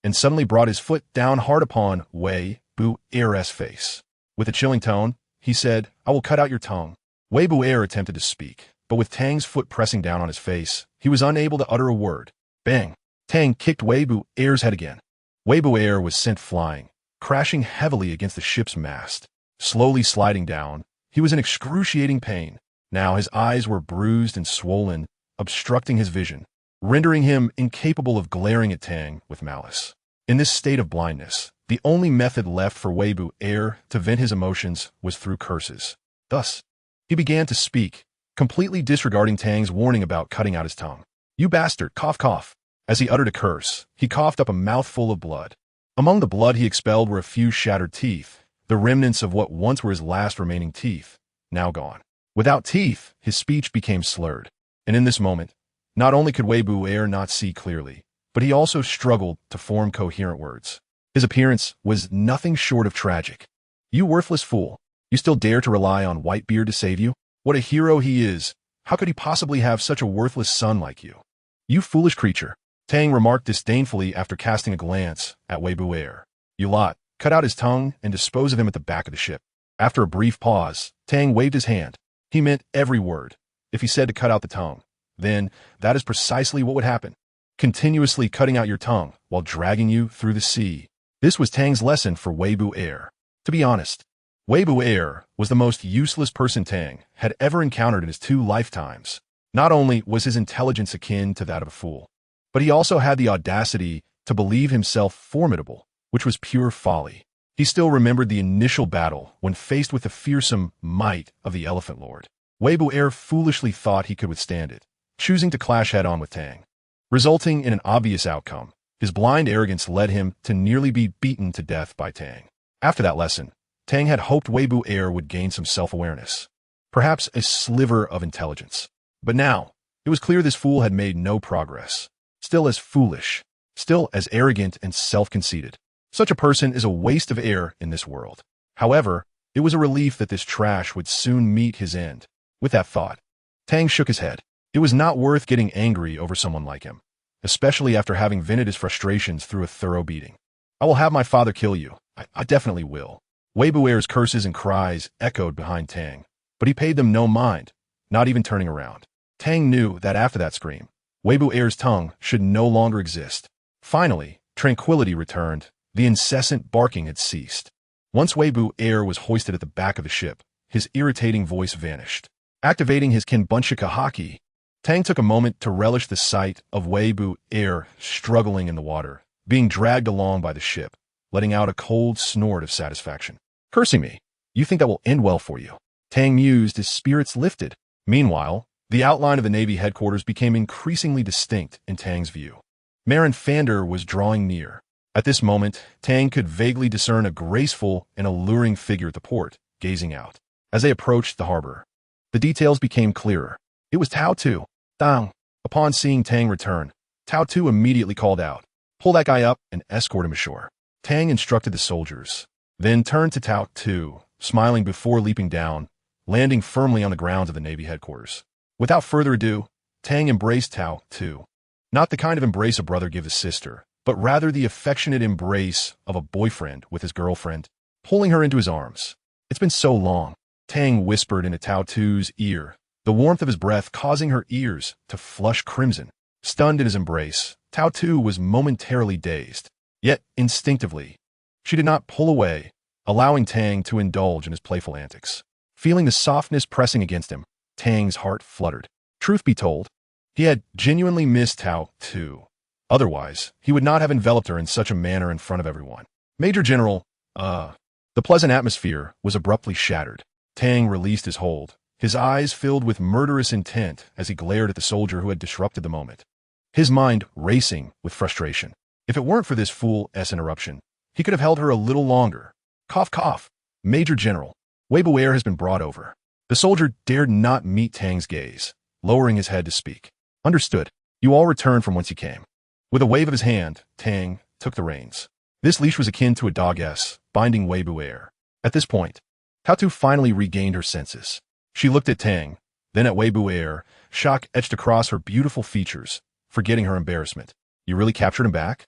and suddenly brought his foot down hard upon Weibuer's face. With a chilling tone, he said, "I will cut out your tongue." Weibuer attempted to speak, but with Tang's foot pressing down on his face, he was unable to utter a word. Bang! Tang kicked Weibuer's head again. Weibuer was sent flying, crashing heavily against the ship's mast. Slowly sliding down, he was in excruciating pain. Now his eyes were bruised and swollen, obstructing his vision, rendering him incapable of glaring at Tang with malice. In this state of blindness, the only method left for Weibuer to vent his emotions was through curses. Thus, he began to speak, completely disregarding Tang's warning about cutting out his tongue. "You bastard, cough, cough." As he uttered a curse, he coughed up a mouthful of blood. Among the blood he expelled were a few shattered teeth, the remnants of what once were his last remaining teeth, now gone. Without teeth, his speech became slurred. And in this moment, not only could Weibuer not see clearly, but he also struggled to form coherent words. His appearance was nothing short of tragic. "You worthless fool. You still dare to rely on Whitebeard to save you? What a hero he is. How could he possibly have such a worthless son like you? You foolish creature." Tang remarked disdainfully after casting a glance at Weibuer. "You lot, cut out his tongue and dispose of him at the back of the ship." After a brief pause, Tang waved his hand. He meant every word. If he said to cut out the tongue, then that is precisely what would happen. Continuously cutting out your tongue while dragging you through the sea. This was Tang's lesson for Weibuer. To be honest, Weibuer was the most useless person Tang had ever encountered in his 2 lifetimes. Not only was his intelligence akin to that of a fool, but he also had the audacity to believe himself formidable, which was pure folly. He still remembered the initial battle when faced with the fearsome might of the Elephant Lord. Weibuer foolishly thought he could withstand it, choosing to clash head-on with Tang. Resulting in an obvious outcome, his blind arrogance led him to nearly be beaten to death by Tang. After that lesson, Tang had hoped Weibuer would gain some self-awareness, perhaps a sliver of intelligence. But now, it was clear this fool had made no progress. Still as foolish, still as arrogant and self-conceited. Such a person is a waste of air in this world. However, it was a relief that this trash would soon meet his end. With that thought, Tang shook his head. It was not worth getting angry over someone like him, especially after having vented his frustrations through a thorough beating. "I will have my father kill you. I definitely will." Weibuer's curses and cries echoed behind Tang, but he paid them no mind, not even turning around. Tang knew that after that scream, Weibuer's tongue should no longer exist. Finally, tranquility returned. The incessant barking had ceased. Once Weibuer was hoisted at the back of the ship, his irritating voice vanished. Activating his Kenbunsha haki, Tang took a moment to relish the sight of Weibuer struggling in the water, being dragged along by the ship, letting out a cold snort of satisfaction. "Cursing me. You think that will end well for you?" Tang mused, his spirits lifted. Meanwhile, the outline of the Navy headquarters became increasingly distinct in Tang's view. Marin Fander was drawing near. At this moment, Tang could vaguely discern a graceful and alluring figure at the port, gazing out. As they approached the harbor, the details became clearer. It was Tao Tu. Tang. Upon seeing Tang return, Tao Tu immediately called out, "Pull that guy up and escort him ashore." Tang instructed the soldiers, then turned to Tao Tu, smiling before leaping down, landing firmly on the grounds of the Navy headquarters. Without further ado, Tang embraced Tao Tu. Not the kind of embrace a brother gives a sister, but rather the affectionate embrace of a boyfriend with his girlfriend, pulling her into his arms. It's been so long, Tang whispered into Tao Tu's ear, the warmth of his breath causing her ears to flush crimson. Stunned in his embrace, Tao Tu was momentarily dazed. Yet, instinctively, she did not pull away, allowing Tang to indulge in his playful antics. Feeling the softness pressing against him, Tang's heart fluttered. Truth be told, he had genuinely missed Tao Tu. Otherwise, he would not have enveloped her in such a manner in front of everyone. Major General, The pleasant atmosphere was abruptly shattered. Tang released his hold, his eyes filled with murderous intent as he glared at the soldier who had disrupted the moment. His mind racing with frustration. If it weren't for this fool's interruption, he could have held her a little longer. Cough, cough. Major General, Wei Buer has been brought over. The soldier dared not meet Tang's gaze, lowering his head to speak. Understood. You all return from whence you came. With a wave of his hand, Tang took the reins. This leash was akin to a dogess, binding Wei Buer. At this point, Tao Tu finally regained her senses. She looked at Tang, then at Wei Buer, shock etched across her beautiful features, forgetting her embarrassment. You really captured him back?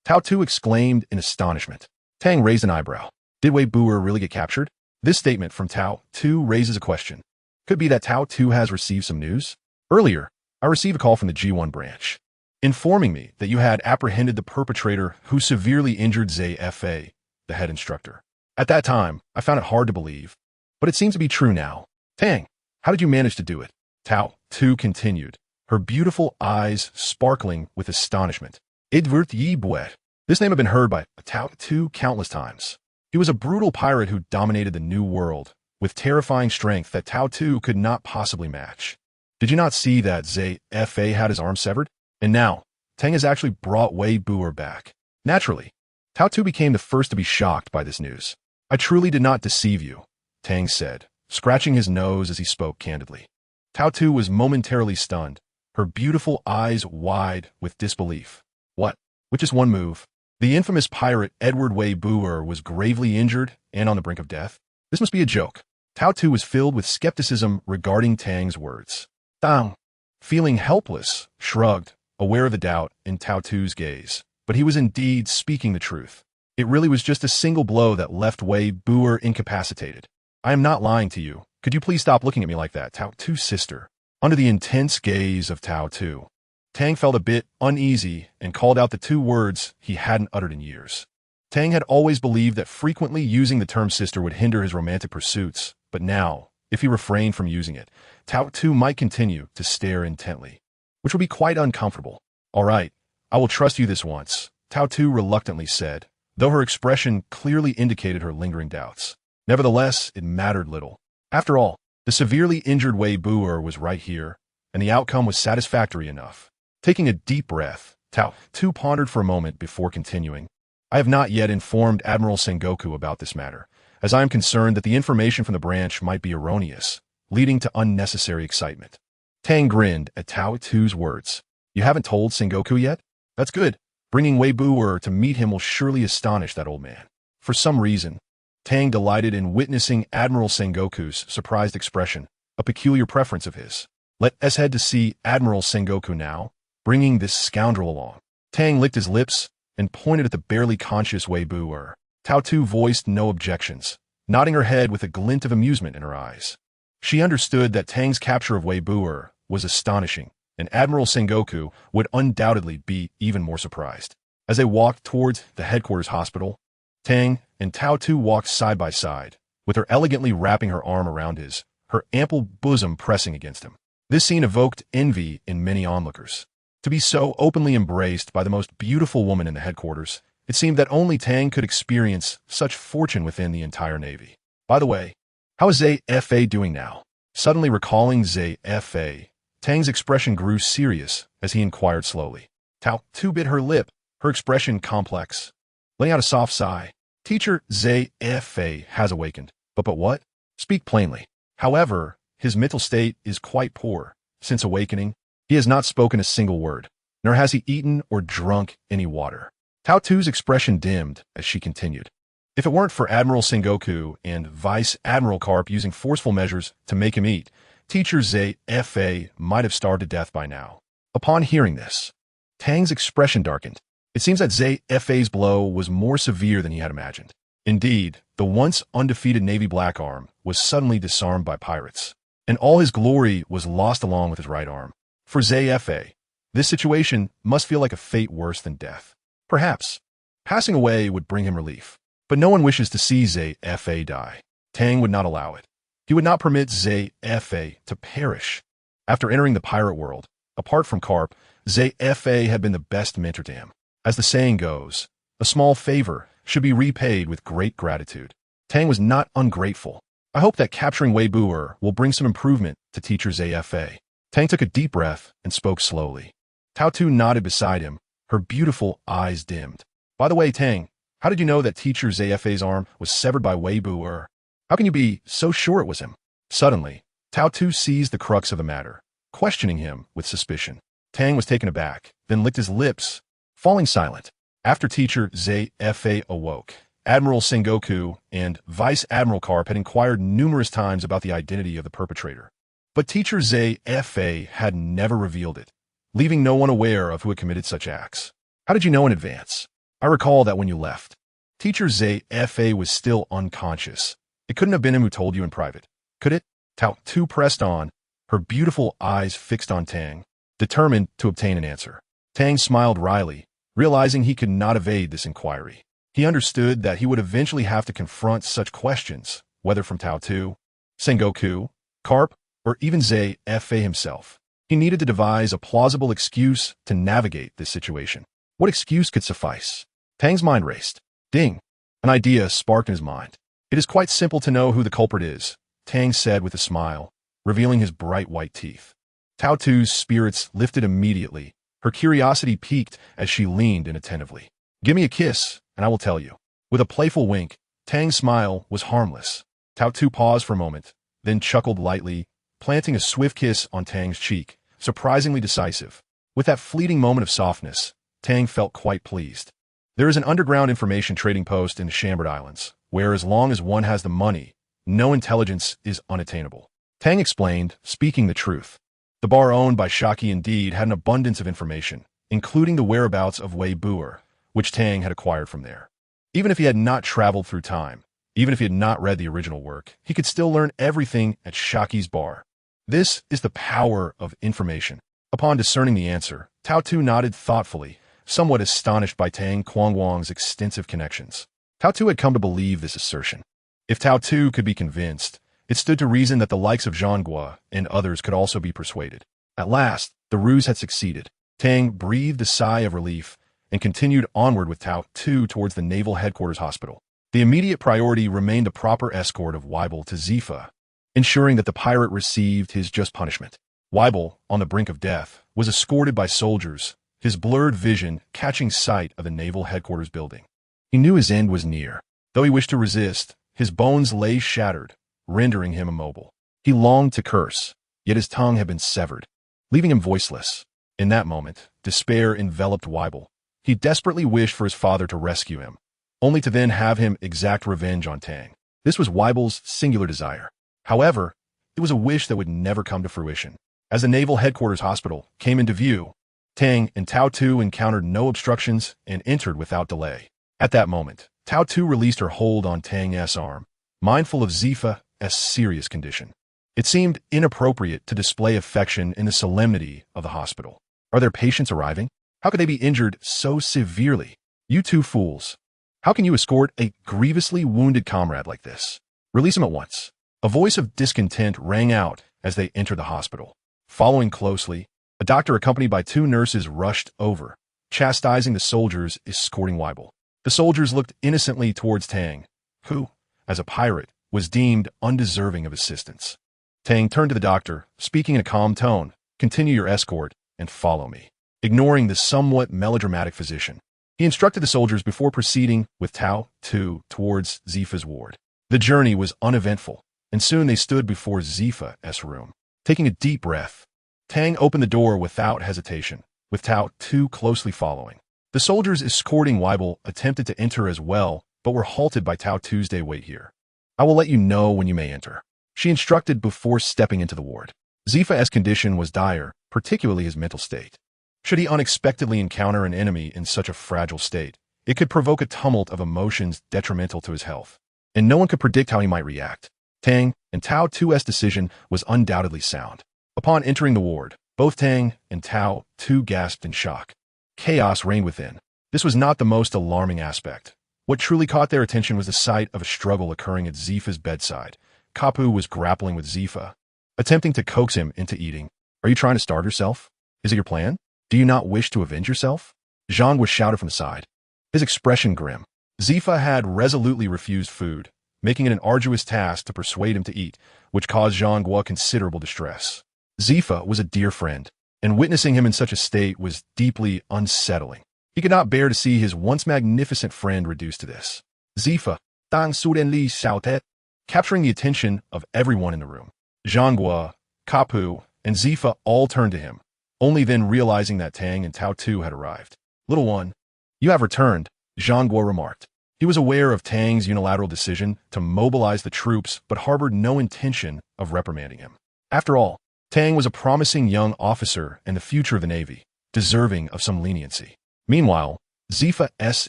Tao Tu exclaimed in astonishment. Tang raised an eyebrow. Did Wei Buer really get captured? This statement from Tao Tu raises a question. Could be that Tao Tu has received some news? Earlier, I received a call from the G1 branch, informing me that you had apprehended the perpetrator who severely injured ZFA, the head instructor. At that time, I found it hard to believe, but it seems to be true now. Tang, how did you manage to do it? Tao Tu continued, her beautiful eyes sparkling with astonishment. Edward Yi Buet. This name had been heard by Tao Tu countless times. He was a brutal pirate who dominated the New World, with terrifying strength that Tao Tu could not possibly match. Did you not see that ZFA had his arm severed? And now, Tang has actually brought Wei Buer back. Naturally, Tao Tu became the first to be shocked by this news. I truly did not deceive you, Tang said, scratching his nose as he spoke candidly. Tao Tu was momentarily stunned, her beautiful eyes wide with disbelief. What? With just one move, the infamous pirate Edward Wei Buer was gravely injured and on the brink of death? This must be a joke. Tao Tu was filled with skepticism regarding Tang's words. Tang, feeling helpless, shrugged, aware of the doubt in Tao Tu's gaze. But he was indeed speaking the truth. It really was just a single blow that left Wei Buer incapacitated. I am not lying to you. Could you please stop looking at me like that, Tao Tu's sister? Under the intense gaze of Tao Tu, Tang felt a bit uneasy and called out the two words he hadn't uttered in years. Tang had always believed that frequently using the term sister would hinder his romantic pursuits, but now, if he refrained from using it, Tao Tu might continue to stare intently, which would be quite uncomfortable. All right, I will trust you this once, Tao Tu reluctantly said, though her expression clearly indicated her lingering doubts. Nevertheless, it mattered little. After all, the severely injured Wei Buer was right here, and the outcome was satisfactory enough. Taking a deep breath, Tao Tu pondered for a moment before continuing. I have not yet informed Admiral Sengoku about this matter, as I am concerned that the information from the branch might be erroneous, leading to unnecessary excitement. Tang grinned at Tao Tu's words. You haven't told Sengoku yet? That's good. Bringing Wei Buer to meet him will surely astonish that old man. For some reason, Tang delighted in witnessing Admiral Sengoku's surprised expression, a peculiar preference of his. Let us head to see Admiral Sengoku now, bringing this scoundrel along. Tang licked his lips and pointed at the barely conscious Wei Buer. Tao Tu voiced no objections, nodding her head with a glint of amusement in her eyes. She understood that Tang's capture of Wei Buer was astonishing, and Admiral Sengoku would undoubtedly be even more surprised. As they walked towards the headquarters hospital, Tang and Tao Tu walked side by side, with her elegantly wrapping her arm around his, her ample bosom pressing against him. This scene evoked envy in many onlookers. To be so openly embraced by the most beautiful woman in the headquarters, it seemed that only Tang could experience such fortune within the entire Navy. By the way, how is ZFA doing now? Suddenly recalling ZFA, Tang's expression grew serious as he inquired slowly. Tao Tu bit her lip, her expression complex. Letting out a soft sigh. Teacher ZFA has awakened. But what? Speak plainly. However, his mental state is quite poor. Since awakening, he has not spoken a single word, nor has he eaten or drunk any water. Tao Tu's expression dimmed as she continued. If it weren't for Admiral Sengoku and Vice Admiral Karp using forceful measures to make him eat, Teacher ZFA might have starved to death by now. Upon hearing this, Tang's expression darkened. It seems that ZFA's blow was more severe than he had imagined. Indeed, the once undefeated Navy black arm was suddenly disarmed by pirates, and all his glory was lost along with his right arm. For ZFA, this situation must feel like a fate worse than death. Perhaps passing away would bring him relief, but no one wishes to see ZFA die. Tang would not allow it. He would not permit ZFA to perish. After entering the pirate world, apart from Carp, ZFA had been the best mentor to him. As the saying goes, a small favor should be repaid with great gratitude. Tang was not ungrateful. I hope that capturing Wei Buer will bring some improvement to Teacher ZFA. Tang took a deep breath and spoke slowly. Tao Tu nodded beside him, her beautiful eyes dimmed. By the way, Tang, how did you know that Teacher ZFA's arm was severed by Wei Buer? How can you be so sure it was him? Suddenly, Tao Tu seized the crux of the matter, questioning him with suspicion. Tang was taken aback, then licked his lips, falling silent. After Teacher ZFA awoke, Admiral Sengoku and Vice Admiral Carp had inquired numerous times about the identity of the perpetrator. But Teacher ZFA had never revealed it, leaving no one aware of who had committed such acts. How did you know in advance? I recall that when you left, Teacher ZFA was still unconscious. It couldn't have been him who told you in private, could it? Tao Tu pressed on, her beautiful eyes fixed on Tang, determined to obtain an answer. Tang smiled wryly, realizing he could not evade this inquiry. He understood that he would eventually have to confront such questions, whether from Tao Tu, Sengoku, Carp, or even ZFA himself. He needed to devise a plausible excuse to navigate this situation. What excuse could suffice? Tang's mind raced. Ding! An idea sparked in his mind. It is quite simple to know who the culprit is, Tang said with a smile, revealing his bright white teeth. Tao Tu's spirits lifted immediately. Her curiosity piqued as she leaned in attentively. Give me a kiss, and I will tell you. With a playful wink, Tang's smile was harmless. Tao Tu paused for a moment, then chuckled lightly, planting a swift kiss on Tang's cheek, surprisingly decisive. With that fleeting moment of softness, Tang felt quite pleased. There is an underground information trading post in the Chambord Islands, where as long as one has the money, no intelligence is unattainable. Tang explained, speaking the truth. The bar owned by Shaki indeed had an abundance of information, including the whereabouts of Wei Buer, which Tang had acquired from there. Even if he had not traveled through time, even if he had not read the original work, he could still learn everything at Shaki's bar. This is the power of information. Upon discerning the answer, Tao Tu nodded thoughtfully, somewhat astonished by Tang Kuangwang's extensive connections. Tao Tu had come to believe this assertion. If Tao Tu could be convinced, it stood to reason that the likes of Zhang Guo and others could also be persuaded. At last, the ruse had succeeded. Tang breathed a sigh of relief and continued onward with Tao Tu towards the Naval Headquarters Hospital. The immediate priority remained the proper escort of Weibel to Zifa, ensuring that the pirate received his just punishment. Weibel, on the brink of death, was escorted by soldiers, his blurred vision catching sight of the Naval Headquarters building. He knew his end was near. Though he wished to resist, his bones lay shattered, rendering him immobile. He longed to curse, yet his tongue had been severed, leaving him voiceless. In that moment, despair enveloped Weibel. He desperately wished for his father to rescue him, only to then have him exact revenge on Tang. This was Weibel's singular desire. However, it was a wish that would never come to fruition. As the Naval Headquarters Hospital came into view, Tang and Tao Tu encountered no obstructions and entered without delay. At that moment, Tao Tu released her hold on Tang's arm, mindful of Zifa's serious condition. It seemed inappropriate to display affection in the solemnity of the hospital. Are their patients arriving? How could they be injured so severely? You two fools. How can you escort a grievously wounded comrade like this? Release him at once. A voice of discontent rang out as they entered the hospital. Following closely, a doctor accompanied by two nurses rushed over, chastising the soldiers escorting Weibel. The soldiers looked innocently towards Tang, who, as a pirate, was deemed undeserving of assistance. Tang turned to the doctor, speaking in a calm tone, "Continue your escort and follow me." Ignoring the somewhat melodramatic physician, he instructed the soldiers before proceeding with Tao Tu towards Zifa's ward. The journey was uneventful, and soon they stood before Zifa's room. Taking a deep breath, Tang opened the door without hesitation, with Tao Tu closely following. The soldiers escorting Weibel attempted to enter as well, but were halted by Tao Tu's. "Wait here. I will let you know when you may enter," she instructed before stepping into the ward. Zifa's condition was dire, particularly his mental state. Should he unexpectedly encounter an enemy in such a fragile state, it could provoke a tumult of emotions detrimental to his health, and no one could predict how he might react. Tang and Tao 2's decision was undoubtedly sound. Upon entering the ward, both Tang and Tao 2 gasped in shock. Chaos reigned within. This was not the most alarming aspect. What truly caught their attention was the sight of a struggle occurring at Zifa's bedside. Kapu was grappling with Zifa, attempting to coax him into eating. "Are you trying to starve yourself? Is it your plan? Do you not wish to avenge yourself?" Zhang was shouted from the side, his expression grim. Zifa had resolutely refused food, making it an arduous task to persuade him to eat, which caused Zhang Guo considerable distress. Zifa was a dear friend, and witnessing him in such a state was deeply unsettling. He could not bear to see his once magnificent friend reduced to this. Zifa, Dang Suden Li shouted, capturing the attention of everyone in the room. Zhang Guo, Kapu, and Zifa all turned to him, only then realizing that Tang and Tao 2 had arrived. "Little one, you have returned," Zhang Guo remarked. He was aware of Tang's unilateral decision to mobilize the troops but harbored no intention of reprimanding him. After all, Tang was a promising young officer and the future of the Navy, deserving of some leniency. Meanwhile, Zifa's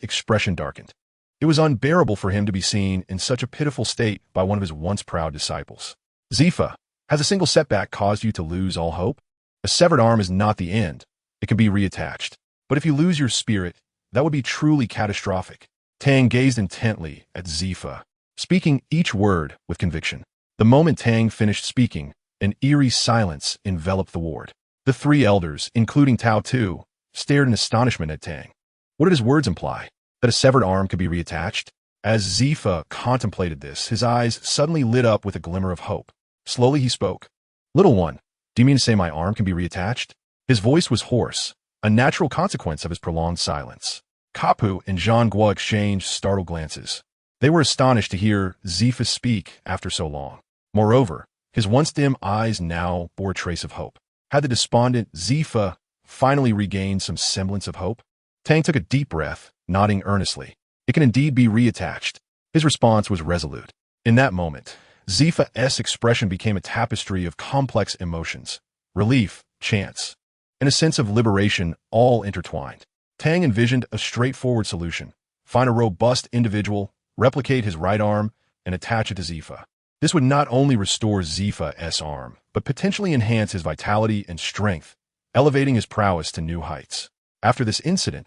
expression darkened. It was unbearable for him to be seen in such a pitiful state by one of his once proud disciples. "Zifa, has a single setback caused you to lose all hope? A severed arm is not the end. It can be reattached. But if you lose your spirit, that would be truly catastrophic." Tang gazed intently at Zifa, speaking each word with conviction. The moment Tang finished speaking, an eerie silence enveloped the ward. The three elders, including Tao 2, stared in astonishment at Tang. What did his words imply? That a severed arm could be reattached? As Zifa contemplated this, his eyes suddenly lit up with a glimmer of hope. Slowly he spoke. "Little one, do you mean to say my arm can be reattached?" His voice was hoarse, a natural consequence of his prolonged silence. Kapu and Zhang Guo exchanged startled glances. They were astonished to hear Zifa speak after so long. Moreover, his once dim eyes now bore a trace of hope. Had the despondent Zifa finally regained some semblance of hope? Tang took a deep breath, nodding earnestly. "It can indeed be reattached." His response was resolute. In that moment, Zifa's expression became a tapestry of complex emotions, relief, chance, and a sense of liberation all intertwined. Tang envisioned a straightforward solution: find a robust individual, replicate his right arm, and attach it to Zifa. This would not only restore Zifa's arm, but potentially enhance his vitality and strength, elevating his prowess to new heights. After this incident,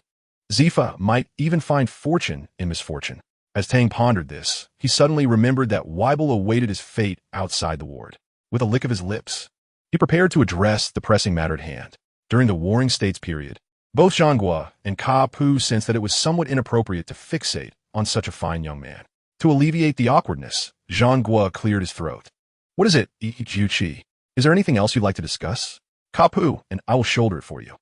Zifa might even find fortune in misfortune. As Tang pondered this, he suddenly remembered that Weibel awaited his fate outside the ward. With a lick of his lips, he prepared to address the pressing matter at hand. During the Warring States period, both Zhang Guo and Ka Pu sensed that it was somewhat inappropriate to fixate on such a fine young man. To alleviate the awkwardness, Zhang Guo cleared his throat. "What is it, Juqi? Is there anything else you'd like to discuss?" "Ka Pu, and I will shoulder it for you."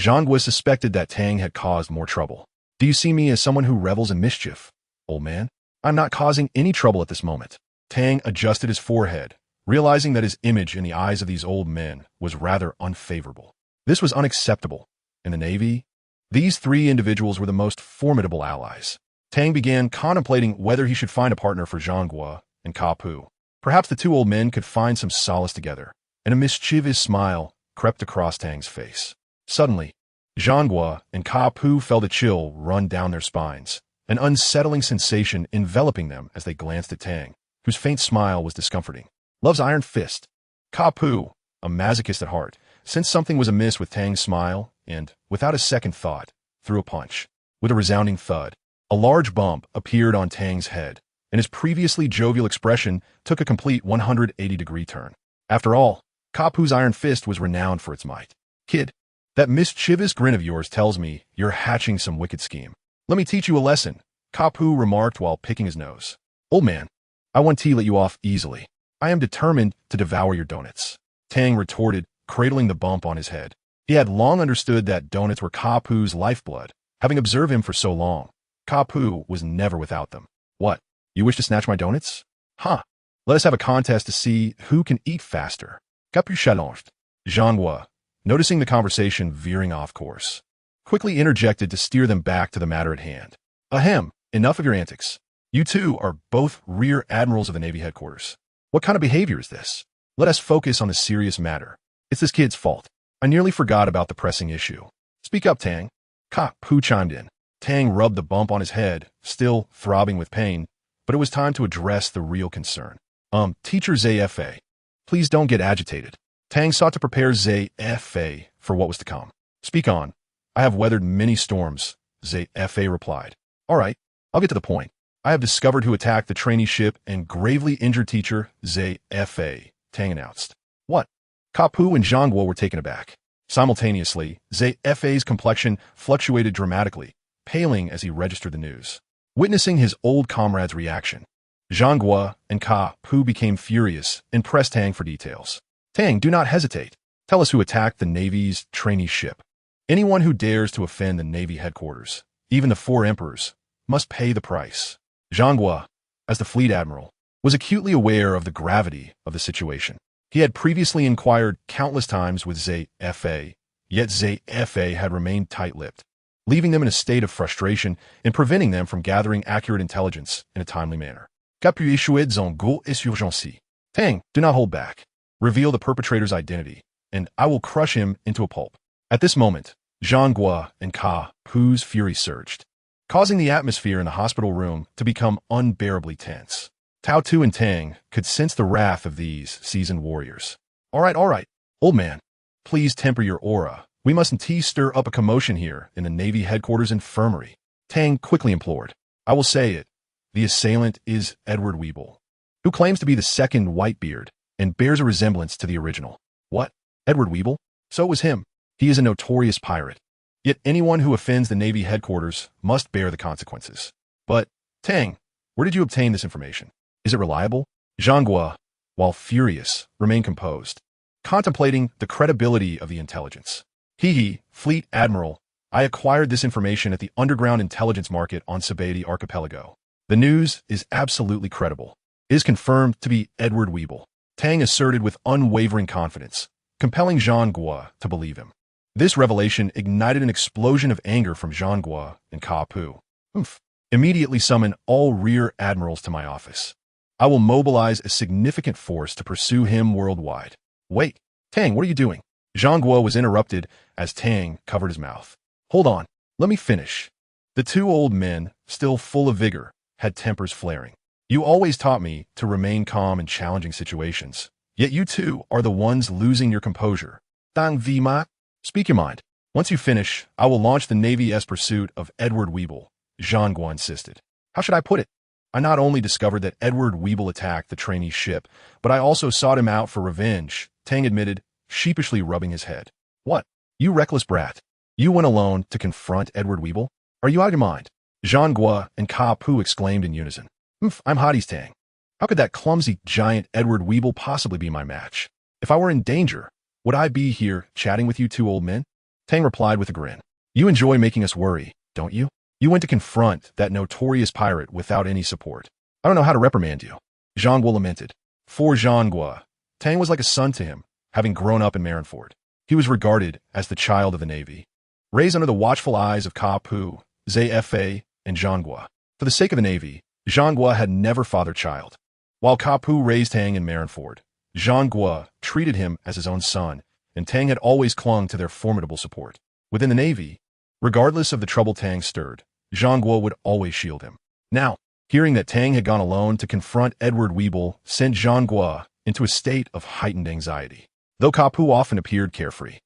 Zhang Guo suspected that Tang had caused more trouble. "Do you see me as someone who revels in mischief, old man? I'm not causing any trouble at this moment." Tang adjusted his forehead, realizing that his image in the eyes of these old men was rather unfavorable. This was unacceptable. In the Navy, these three individuals were the most formidable allies. Tang began contemplating whether he should find a partner for Zhang Guo and Ka Pu. Perhaps the two old men could find some solace together, and a mischievous smile crept across Tang's face. Suddenly, Zhang Guo and Ka Pu felt a chill run down their spines, an unsettling sensation enveloping them as they glanced at Tang, whose faint smile was discomforting. Love's iron fist. Ka Pu, a masochist at heart, sensed something was amiss with Tang's smile and, without a second thought, threw a punch. With a resounding thud, a large bump appeared on Tang's head, and his previously jovial expression took a complete 180-degree turn. After all, Ka Pu's iron fist was renowned for its might. "Kid, that mischievous grin of yours tells me you're hatching some wicked scheme. Let me teach you a lesson," Ka Pu remarked while picking his nose. "Old man, I won't let you off easily. I am determined to devour your donuts," Tang retorted, cradling the bump on his head. He had long understood that donuts were Ka Pu's lifeblood, having observed him for so long. Ka Pu was never without them. "What? You wish to snatch my donuts? Huh. Let us have a contest to see who can eat faster." Kapu challenged. Zhang Guo, noticing the conversation veering off course, quickly interjected to steer them back to the matter at hand. "Ahem, enough of your antics. You two are both rear admirals of the Navy headquarters. What kind of behavior is this? Let us focus on the serious matter. It's this kid's fault. I nearly forgot about the pressing issue. Speak up, Tang. Ka-Pu chimed in. Tang rubbed the bump on his head, still throbbing with pain, but it was time to address the real concern. Teacher ZFA. Please don't get agitated. Tang sought to prepare ZFA for what was to come. Speak on. I have weathered many storms, ZFA replied. All right, I'll get to the point. I have discovered who attacked the traineeship and gravely injured teacher ZFA, Tang announced. What? Ka-Pu and Zhangguo were taken aback. Simultaneously, ZFA's complexion fluctuated dramatically, paling as he registered the news. Witnessing his old comrade's reaction, Zhangguo and Ka-Pu became furious and pressed Tang for details. Tang, do not hesitate. Tell us who attacked the Navy's traineeship. Anyone who dares to offend the Navy headquarters, even the four emperors, must pay the price. Zhangguo, as the fleet admiral, was acutely aware of the gravity of the situation. He had previously inquired countless times with ZFA, yet ZFA had remained tight-lipped, leaving them in a state of frustration and preventing them from gathering accurate intelligence in a timely manner. Qu'appuyer échoué en go et surgency. Tang, do not hold back. Reveal the perpetrator's identity, and I will crush him into a pulp. At this moment, Zhangguo and Ka-Pu's fury surged, causing the atmosphere in the hospital room to become unbearably tense. Tao Tu and Tang could sense the wrath of these seasoned warriors. All right, old man. Please temper your aura. We mustn't stir up a commotion here in the Navy headquarters infirmary. Tang quickly implored. I will say it. The assailant is Edward Weeble, who claims to be the second Whitebeard and bears a resemblance to the original. What? Edward Weeble? So it was him. He is a notorious pirate. Yet anyone who offends the Navy headquarters must bear the consequences. But, Tang, where did you obtain this information? Is it reliable? Zhangguo, while furious, remained composed, contemplating the credibility of the intelligence. Fleet Admiral, I acquired this information at the underground intelligence market on Sabadi Archipelago. The news is absolutely credible. It is confirmed to be Edward Weeble, Tang asserted with unwavering confidence, compelling Zhangguo to believe him. This revelation ignited an explosion of anger from Zhangguo and Ka-Pu. Immediately summon all rear admirals to my office. I will mobilize a significant force to pursue him worldwide. Wait, Tang, what are you doing? Zhangguo was interrupted as Tang covered his mouth. Hold on, let me finish. The two old men, still full of vigor, had tempers flaring. You always taught me to remain calm in challenging situations, yet you two are the ones losing your composure. Dang Vima, speak your mind. Once you finish, I will launch the Navy's pursuit of Edward Weeble, Zhangguo insisted. How should I put it? I not only discovered that Edward Weeble attacked the trainee ship, but I also sought him out for revenge, Tang admitted, sheepishly rubbing his head. What? You reckless brat. You went alone to confront Edward Weeble? Are you out of your mind? Zhangguo and Ka-Pu exclaimed in unison. I'm Hades Tang. How could that clumsy giant Edward Weeble possibly be my match? If I were in danger, would I be here chatting with you two old men? Tang replied with a grin. You enjoy making us worry, don't you? You went to confront that notorious pirate without any support. I don't know how to reprimand you. Zhangguo lamented. For Zhangguo, Tang was like a son to him, having grown up in Marineford. He was regarded as the child of the Navy, raised under the watchful eyes of Ka-Pu, ZFA, and Zhangguo. For the sake of the Navy, Zhangguo had never fathered child. While Ka-Pu raised Tang in Marineford, Zhangguo treated him as his own son, and Tang had always clung to their formidable support. Within the Navy, regardless of the trouble Tang stirred, Zhangguo would always shield him. Now, hearing that Tang had gone alone to confront Edward Weeble sent Zhangguo into a state of heightened anxiety. Though Ka-Pu often appeared carefree,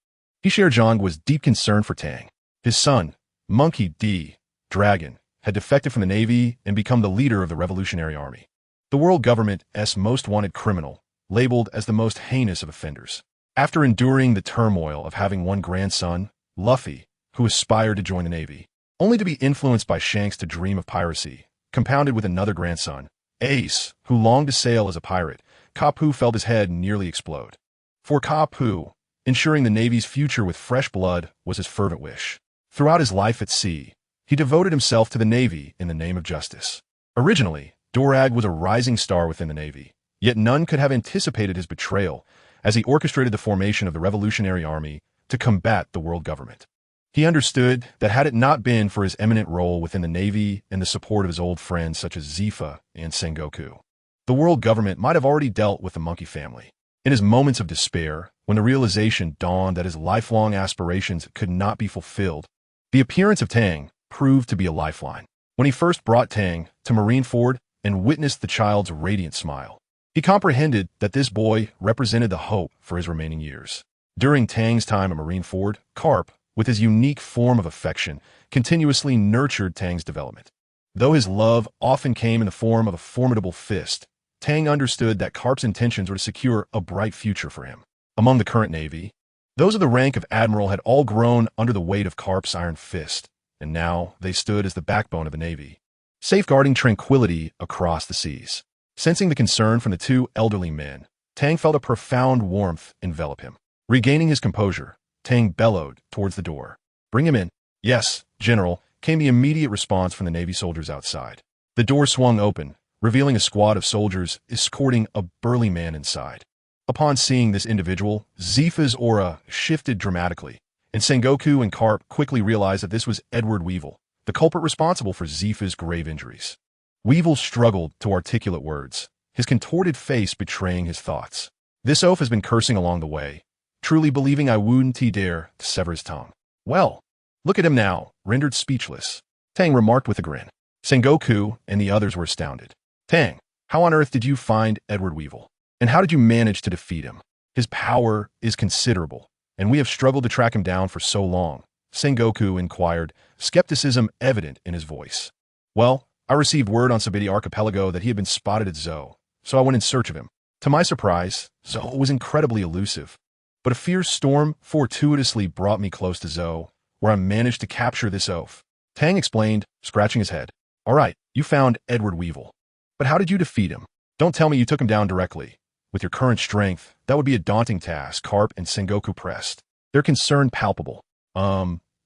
he shared Zhangguo's deep concern for Tang. His son, Monkey D. Dragon, had defected from the Navy and become the leader of the Revolutionary Army, the world government's most wanted criminal, labeled as the most heinous of offenders. After enduring the turmoil of having one grandson, Luffy, who aspired to join the Navy, only to be influenced by Shanks to dream of piracy, compounded with another grandson, Ace, who longed to sail as a pirate, Ka-Pu felt his head nearly explode. For Ka-Pu, ensuring the Navy's future with fresh blood was his fervent wish. Throughout his life at sea, he devoted himself to the Navy in the name of justice. Originally, Dorag was a rising star within the Navy, yet none could have anticipated his betrayal as he orchestrated the formation of the Revolutionary Army to combat the world government. He understood that had it not been for his eminent role within the Navy and the support of his old friends such as Zifa and Sengoku, the world government might have already dealt with the monkey family. In his moments of despair, when the realization dawned that his lifelong aspirations could not be fulfilled, the appearance of Tang proved to be a lifeline. When he first brought Tang to Marineford and witnessed the child's radiant smile, he comprehended that this boy represented the hope for his remaining years. During Tang's time at Marineford, Carp, with his unique form of affection, continuously nurtured Tang's development. Though his love often came in the form of a formidable fist, Tang understood that Carp's intentions were to secure a bright future for him. Among the current Navy, those of the rank of Admiral had all grown under the weight of Carp's iron fist, and now they stood as the backbone of the Navy, safeguarding tranquility across the seas. Sensing the concern from the two elderly men, Tang felt a profound warmth envelop him. Regaining his composure, Tang bellowed towards the door. "Bring him in." "Yes, General," came the immediate response from the Navy soldiers outside. The door swung open, revealing a squad of soldiers escorting a burly man inside. Upon seeing this individual, Zifa's aura shifted dramatically, and Sengoku and Carp quickly realized that this was Edward Weevil, the culprit responsible for Zifa's grave injuries. Weevil struggled to articulate words, his contorted face betraying his thoughts. "This oaf has been cursing along the way, truly believing I wouldn't dare to sever his tongue. Well, look at him now, rendered speechless," Tang remarked with a grin. Sengoku and the others were astounded. "Tang, how on earth did you find Edward Weevil? And how did you manage to defeat him? His power is considerable, and we have struggled to track him down for so long," Sengoku inquired, skepticism evident in his voice. "Well, I received word on Sabidi Archipelago that he had been spotted at Zou, so I went in search of him. To my surprise, Zou was incredibly elusive, but a fierce storm fortuitously brought me close to Zou, where I managed to capture this oaf," Tang explained, scratching his head. "All right, you found Edward Weevil. But how did you defeat him? Don't tell me you took him down directly. With your current strength, that would be a daunting task," Carp and Sengoku pressed, their concern palpable.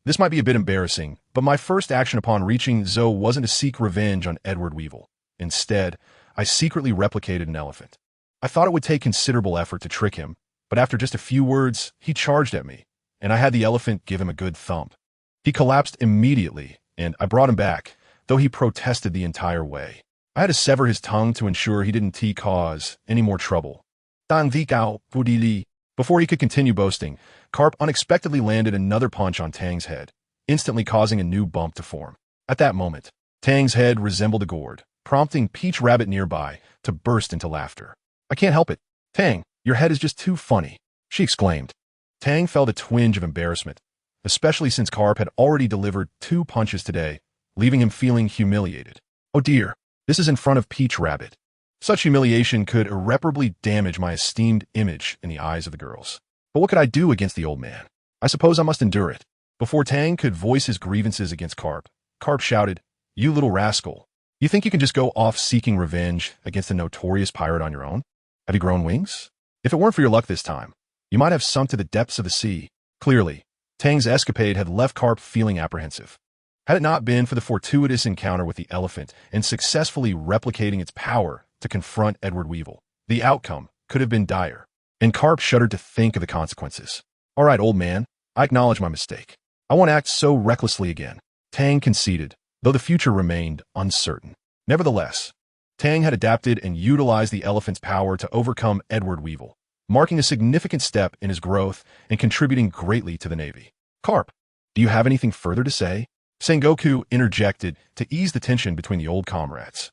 This might be a bit embarrassing, but my first action upon reaching Zou wasn't to seek revenge on Edward Weevil. Instead, I secretly replicated an elephant. I thought it would take considerable effort to trick him, but after just a few words, he charged at me, and I had the elephant give him a good thump. He collapsed immediately, and I brought him back, though he protested the entire way. I had to sever his tongue to ensure he didn't cause any more trouble. Before he could continue boasting, Carp unexpectedly landed another punch on Tang's head, instantly causing a new bump to form. At that moment, Tang's head resembled a gourd, prompting Peach Rabbit nearby to burst into laughter. "I can't help it. Tang, your head is just too funny," she exclaimed. Tang felt a twinge of embarrassment, especially since Carp had already delivered 2 punches today, leaving him feeling humiliated. "Oh dear, this is in front of Peach Rabbit. Such humiliation could irreparably damage my esteemed image in the eyes of the girls. But what could I do against the old man? I suppose I must endure it." Before Tang could voice his grievances against Carp, Carp shouted, "You little rascal. You think you can just go off seeking revenge against a notorious pirate on your own? Have you grown wings? If it weren't for your luck this time, you might have sunk to the depths of the sea." Clearly, Tang's escapade had left Carp feeling apprehensive. Had it not been for the fortuitous encounter with the elephant and successfully replicating its power to confront Edward Weevil, the outcome could have been dire, and Carp shuddered to think of the consequences. "All right, old man, I acknowledge my mistake. I won't act so recklessly again," Tang conceded, though the future remained uncertain. Nevertheless, Tang had adapted and utilized the elephant's power to overcome Edward Weevil, marking a significant step in his growth and contributing greatly to the Navy. "Carp, do you have anything further to say?" Sengoku interjected to ease the tension between the old comrades.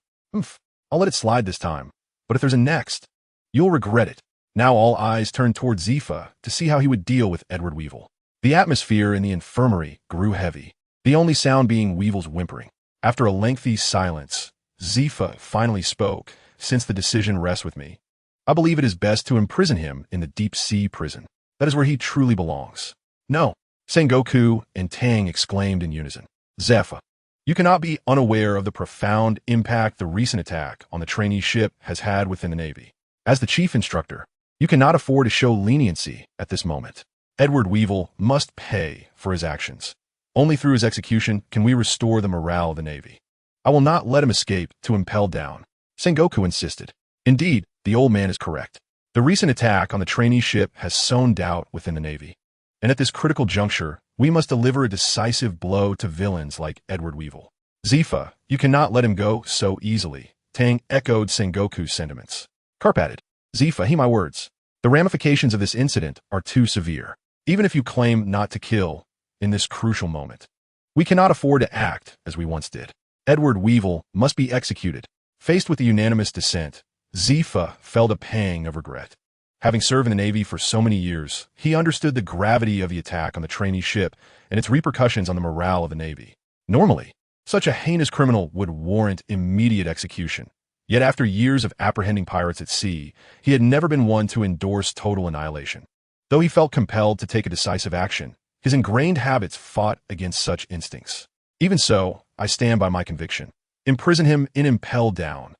I'll let it slide this time, but if there's a next, you'll regret it." Now all eyes turned toward Zifa to see how he would deal with Edward Weevil. The atmosphere in the infirmary grew heavy, the only sound being Weevil's whimpering. After a lengthy silence, Zifa finally spoke, "Since the decision rests with me, I believe it is best to imprison him in the deep-sea prison. That is where he truly belongs." "No," Sengoku and Tang exclaimed in unison. "Zifa, you cannot be unaware of the profound impact the recent attack on the trainee ship has had within the Navy. As the chief instructor, you cannot afford to show leniency at this moment. Edward Weevil must pay for his actions. Only through his execution can we restore the morale of the Navy. I will not let him escape to impel down," Sengoku insisted. Indeed, the old man is correct. The recent attack on the trainee ship has sown doubt within the Navy, and at this critical juncture, we must deliver a decisive blow to villains like Edward Weevil. "Zifa, you cannot let him go so easily," Tang echoed Sengoku's sentiments. Carp added, "Zifa, heed my words. The ramifications of this incident are too severe, even if you claim not to kill in this crucial moment. We cannot afford to act as we once did. Edward Weevil must be executed. Faced with the unanimous dissent, Zifa felt a pang of regret. Having served in the Navy for so many years, he understood the gravity of the attack on the trainee ship and its repercussions on the morale of the Navy. Normally, such a heinous criminal would warrant immediate execution. Yet after years of apprehending pirates at sea, he had never been one to endorse total annihilation. Though he felt compelled to take a decisive action, his ingrained habits fought against such instincts. Even so, I stand by my conviction. Imprison him and impel down.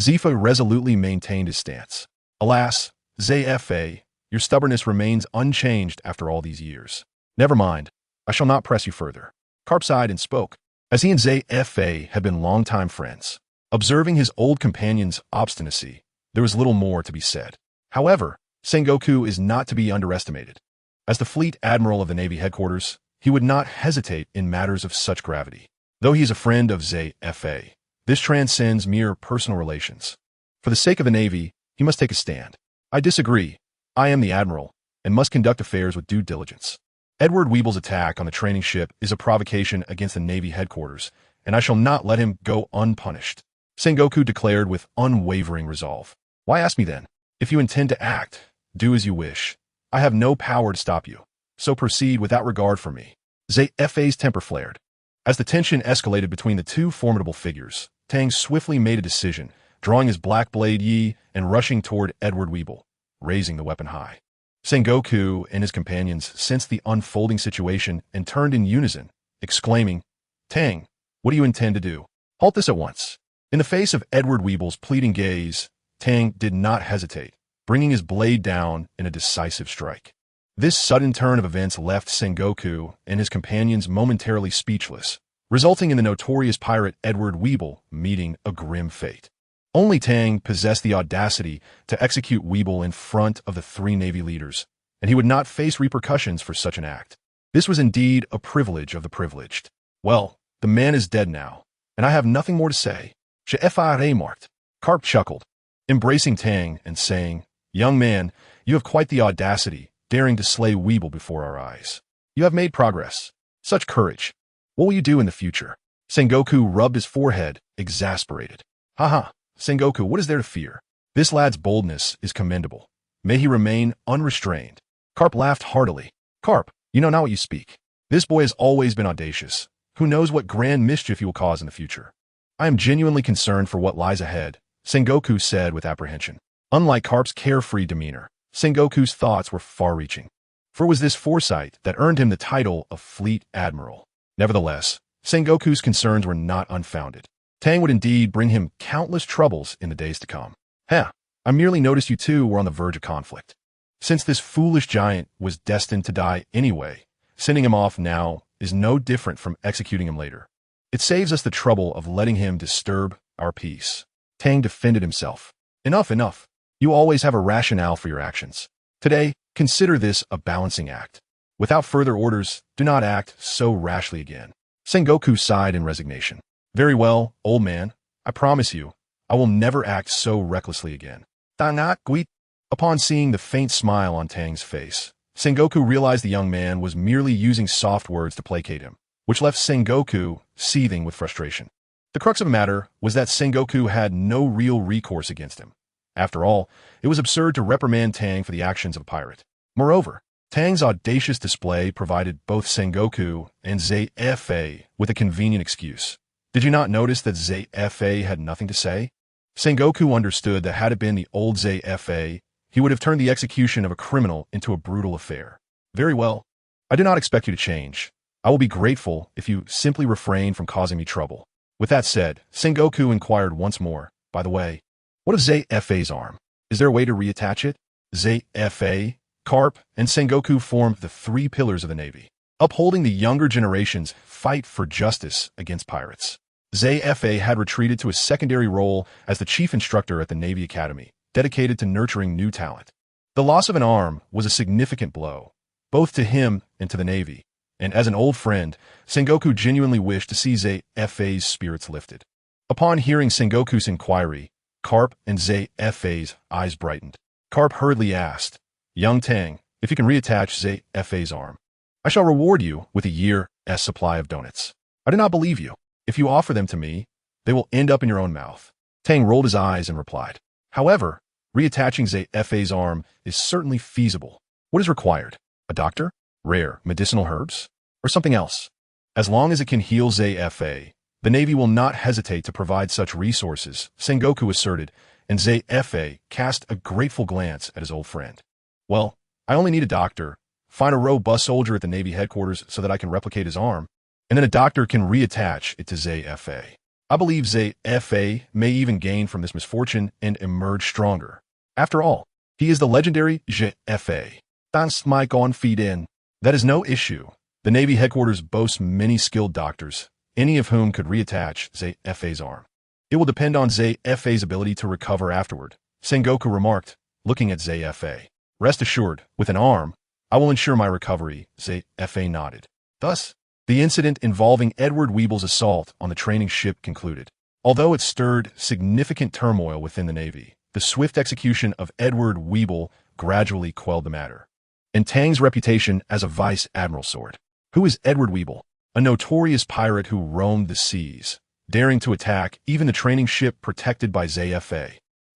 Zifa resolutely maintained his stance. Alas, ZFA, your stubbornness remains unchanged after all these years. Never mind, I shall not press you further. Carp sighed and spoke, as he and ZFA had been longtime friends. Observing his old companion's obstinacy, there was little more to be said. However, Sengoku is not to be underestimated. As the fleet admiral of the Navy headquarters, he would not hesitate in matters of such gravity. Though he is a friend of ZFA, this transcends mere personal relations. For the sake of the Navy, he must take a stand. I disagree. I am the admiral, and must conduct affairs with due diligence. Edward Weeble's attack on the training ship is a provocation against the Navy headquarters, and I shall not let him go unpunished. Sengoku declared with unwavering resolve. Why ask me then? If you intend to act, do as you wish. I have no power to stop you, so proceed without regard for me. ZFA's temper flared. As the tension escalated between the two formidable figures, Tang swiftly made a decision, drawing his black blade yi and rushing toward Edward Weeble, raising the weapon high. Sengoku and his companions sensed the unfolding situation and turned in unison, exclaiming, Tang, what do you intend to do? Halt this at once. In the face of Edward Weeble's pleading gaze, Tang did not hesitate, bringing his blade down in a decisive strike. This sudden turn of events left Sengoku and his companions momentarily speechless, resulting in the notorious pirate Edward Weeble meeting a grim fate. Only Tang possessed the audacity to execute Weeble in front of the three Navy leaders, and he would not face repercussions for such an act. This was indeed a privilege of the privileged. Well, the man is dead now, and I have nothing more to say. Je marked. Carp chuckled, embracing Tang and saying, Young man, you have quite the audacity, daring to slay Weeble before our eyes. You have made progress. Such courage. What will you do in the future? Sengoku rubbed his forehead, exasperated. Haha, Sengoku, what is there to fear? This lad's boldness is commendable. May he remain unrestrained. Carp laughed heartily. Carp, you know not what you speak. This boy has always been audacious. Who knows what grand mischief he will cause in the future? I am genuinely concerned for what lies ahead, Sengoku said with apprehension. Unlike Carp's carefree demeanor, Sengoku's thoughts were far-reaching. For it was this foresight that earned him the title of Fleet Admiral. Nevertheless, Sengoku's concerns were not unfounded. Tang would indeed bring him countless troubles in the days to come. I merely noticed you two were on the verge of conflict. Since this foolish giant was destined to die anyway, sending him off now is no different from executing him later. It saves us the trouble of letting him disturb our peace. Tang defended himself. Enough. You always have a rationale for your actions. Today, consider this a balancing act. Without further orders, do not act so rashly again. Sengoku sighed in resignation. Very well, old man. I promise you, I will never act so recklessly again. Upon seeing the faint smile on Tang's face, Sengoku realized the young man was merely using soft words to placate him, which left Sengoku seething with frustration. The crux of the matter was that Sengoku had no real recourse against him. After all, it was absurd to reprimand Tang for the actions of a pirate. Moreover, Tang's audacious display provided both Sengoku and ZFA with a convenient excuse. Did you not notice that ZFA had nothing to say? Sengoku understood that had it been the old ZFA, he would have turned the execution of a criminal into a brutal affair. Very well. I do not expect you to change. I will be grateful if you simply refrain from causing me trouble. With that said, Sengoku inquired once more, by the way, what of ZFA's arm? Is there a way to reattach it? ZFA, Carp, and Sengoku formed the three pillars of the Navy, upholding the younger generation's fight for justice against pirates. ZFA had retreated to a secondary role as the chief instructor at the Navy Academy, dedicated to nurturing new talent. The loss of an arm was a significant blow, both to him and to the Navy, and as an old friend, Sengoku genuinely wished to see ZFA's spirits lifted. Upon hearing Sengoku's inquiry, Carp and ZFA's eyes brightened. Carp hurriedly asked, Young Tang, if you can reattach ZFA's arm, I shall reward you with a year's supply of donuts. I do not believe you. If you offer them to me, they will end up in your own mouth. Tang rolled his eyes and replied. However, reattaching ZFA's arm is certainly feasible. What is required? A doctor? Rare medicinal herbs? Or something else? As long as it can heal ZFA, the Navy will not hesitate to provide such resources, Sengoku asserted, and ZFA cast a grateful glance at his old friend. Well, I only need a doctor, find a robust soldier at the Navy headquarters so that I can replicate his arm, and then a doctor can reattach it to ZFA. I believe ZFA may even gain from this misfortune and emerge stronger. After all, he is the legendary ZFA. That's my feed in. That is no issue. The Navy headquarters boasts many skilled doctors, any of whom could reattach ZFA's arm. It will depend on ZFA's ability to recover afterward, Sengoku remarked, looking at ZFA. Rest assured, with an arm, I will ensure my recovery, ZFA nodded. Thus, the incident involving Edward Weeble's assault on the training ship concluded. Although it stirred significant turmoil within the Navy, the swift execution of Edward Weeble gradually quelled the matter. And Tang's reputation as a vice admiral soared. Who is Edward Weeble? A notorious pirate who roamed the seas, daring to attack even the training ship protected by ZFA,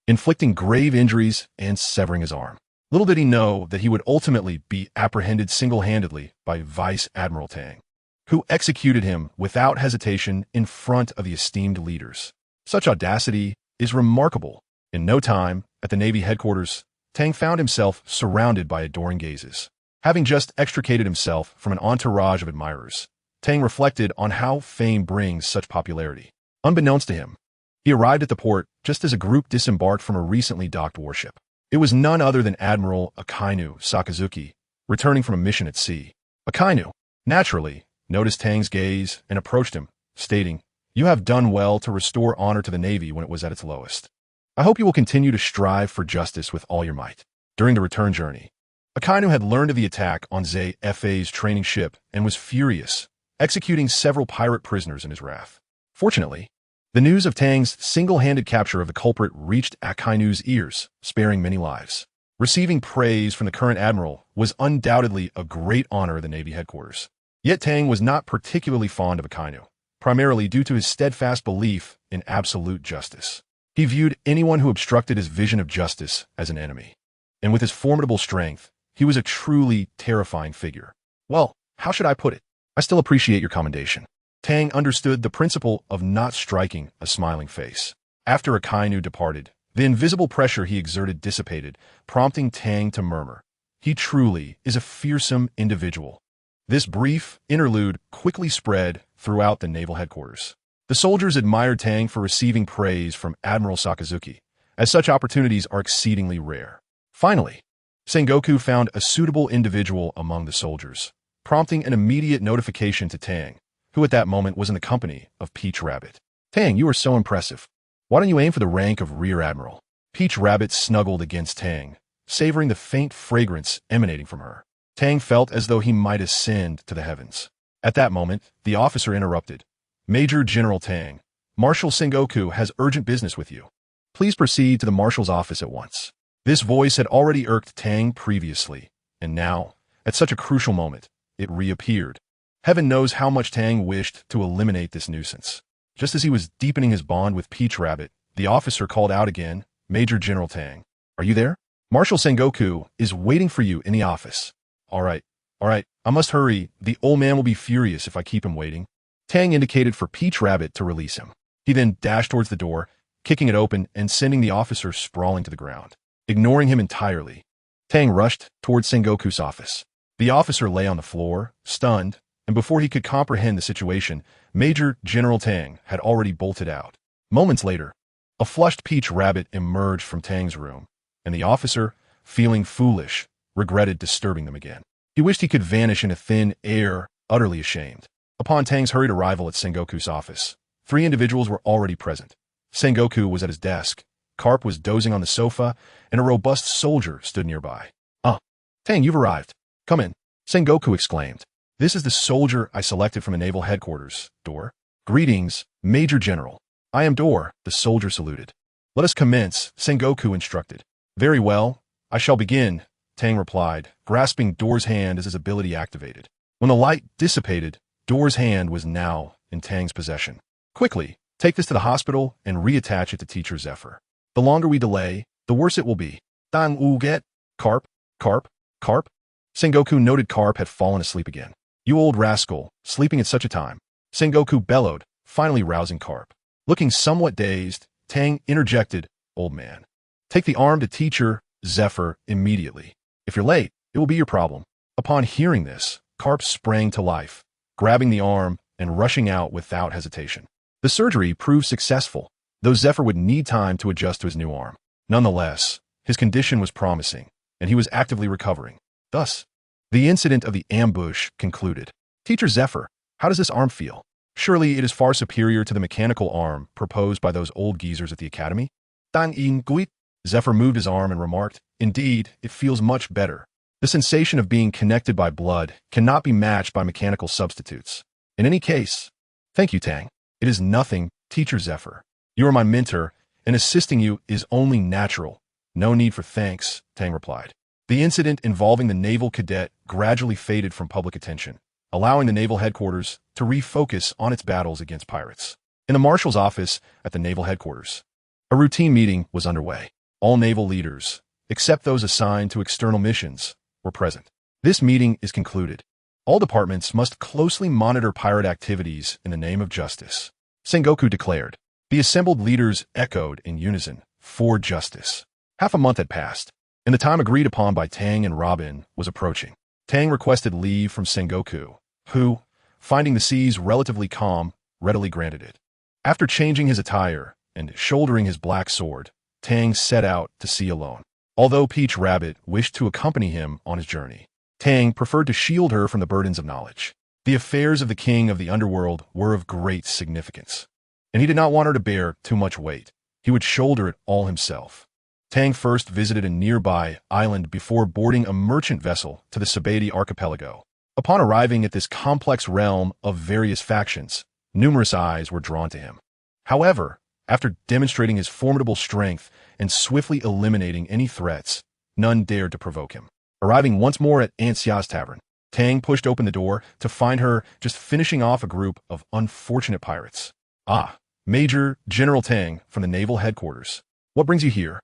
inflicting grave injuries and severing his arm. Little did he know that he would ultimately be apprehended single-handedly by Vice Admiral Tang, who executed him without hesitation in front of the esteemed leaders. Such audacity is remarkable. In no time, at the Navy headquarters, Tang found himself surrounded by adoring gazes. Having just extricated himself from an entourage of admirers, Tang reflected on how fame brings such popularity. Unbeknownst to him, he arrived at the port just as a group disembarked from a recently docked warship. It was none other than Admiral Akainu Sakazuki, returning from a mission at sea. Akainu, naturally, noticed Tang's gaze and approached him, stating, "You have done well to restore honor to the Navy when it was at its lowest. I hope you will continue to strive for justice with all your might." During the return journey, Akainu had learned of the attack on ZFA's training ship and was furious, executing several pirate prisoners in his wrath. Fortunately, the news of Tang's single-handed capture of the culprit reached Akainu's ears, sparing many lives. Receiving praise from the current admiral was undoubtedly a great honor at the Navy headquarters. Yet Tang was not particularly fond of Akainu, primarily due to his steadfast belief in absolute justice. He viewed anyone who obstructed his vision of justice as an enemy. And with his formidable strength, he was a truly terrifying figure. Well, how should I put it? I still appreciate your commendation. Tang understood the principle of not striking a smiling face. After Akainu departed, the invisible pressure he exerted dissipated, prompting Tang to murmur, "He truly is a fearsome individual." This brief interlude quickly spread throughout the naval headquarters. The soldiers admired Tang for receiving praise from Admiral Sakazuki, as such opportunities are exceedingly rare. Finally, Sengoku found a suitable individual among the soldiers, prompting an immediate notification to Tang, who at that moment was in the company of Peach Rabbit. "Tang, you are so impressive. Why don't you aim for the rank of Rear Admiral?" Peach Rabbit snuggled against Tang, savoring the faint fragrance emanating from her. Tang felt as though he might ascend to the heavens. At that moment, the officer interrupted. "Major General Tang, Marshal Sengoku has urgent business with you. Please proceed to the Marshal's office at once." This voice had already irked Tang previously, and now, at such a crucial moment, it reappeared. Heaven knows how much Tang wished to eliminate this nuisance. Just as he was deepening his bond with Peach Rabbit, the officer called out again, "Major General Tang, are you there? Marshal Sengoku is waiting for you in the office." All right, I must hurry. The old man will be furious if I keep him waiting." Tang indicated for Peach Rabbit to release him. He then dashed towards the door, kicking it open and sending the officer sprawling to the ground. Ignoring him entirely, Tang rushed towards Sengoku's office. The officer lay on the floor, stunned, and before he could comprehend the situation, Major General Tang had already bolted out. Moments later, a flushed Peach Rabbit emerged from Tang's room, and the officer, feeling foolish, regretted disturbing them again. He wished he could vanish into thin air, utterly ashamed. Upon Tang's hurried arrival at Sengoku's office, 3 individuals were already present. Sengoku was at his desk, Carp was dozing on the sofa, and a robust soldier stood nearby. Tang, you've arrived. Come in," Sengoku exclaimed. "This is the soldier I selected from the naval headquarters, Dor." "Greetings, Major General. I am Dor," the soldier saluted. "Let us commence," Sengoku instructed. "Very well, I shall begin. Tang replied, grasping Door's hand as his ability activated. When the light dissipated, Door's hand was now in Tang's possession. Quickly, take this to the hospital and reattach it to Teacher Zephyr. The longer we delay, the worse it will be. Dang u get? Carp? Carp? Carp? Sengoku noted Carp had fallen asleep again. You old rascal, sleeping at such a time. Sengoku bellowed, finally rousing Carp. Looking somewhat dazed, Tang interjected, Old man. Take the arm to Teacher Zephyr immediately. If you're late, it will be your problem. Upon hearing this, Carp sprang to life, grabbing the arm and rushing out without hesitation. The surgery proved successful, though Zephyr would need time to adjust to his new arm. Nonetheless, his condition was promising, and he was actively recovering. Thus, the incident of the ambush concluded. Teacher Zephyr, how does this arm feel? Surely it is far superior to the mechanical arm proposed by those old geezers at the academy? Dang in guit? Zephyr moved his arm and remarked, Indeed, it feels much better. The sensation of being connected by blood cannot be matched by mechanical substitutes. In any case, thank you, Tang. It is nothing, Teacher Zephyr. You are my mentor, and assisting you is only natural. No need for thanks, Tang replied. The incident involving the naval cadet gradually faded from public attention, allowing the naval headquarters to refocus on its battles against pirates. In the marshal's office at the naval headquarters, a routine meeting was underway. All naval leaders, except those assigned to external missions, were present. This meeting is concluded. All departments must closely monitor pirate activities in the name of justice, Sengoku declared. The assembled leaders echoed in unison, for justice. Half a month had passed, and the time agreed upon by Tang and Robin was approaching. Tang requested leave from Sengoku, who, finding the seas relatively calm, readily granted it. After changing his attire and shouldering his black sword, Tang set out to sea alone. Although Peach Rabbit wished to accompany him on his journey, Tang preferred to shield her from the burdens of knowledge. The affairs of the king of the underworld were of great significance, and he did not want her to bear too much weight. He would shoulder it all himself. Tang first visited a nearby island before boarding a merchant vessel to the Sabati archipelago. Upon arriving at this complex realm of various factions, numerous eyes were drawn to him. However, after demonstrating his formidable strength and swiftly eliminating any threats, none dared to provoke him. Arriving once more at Aunt Xia's tavern, Tang pushed open the door to find her just finishing off a group of unfortunate pirates. Ah, Major General Tang from the naval headquarters. What brings you here?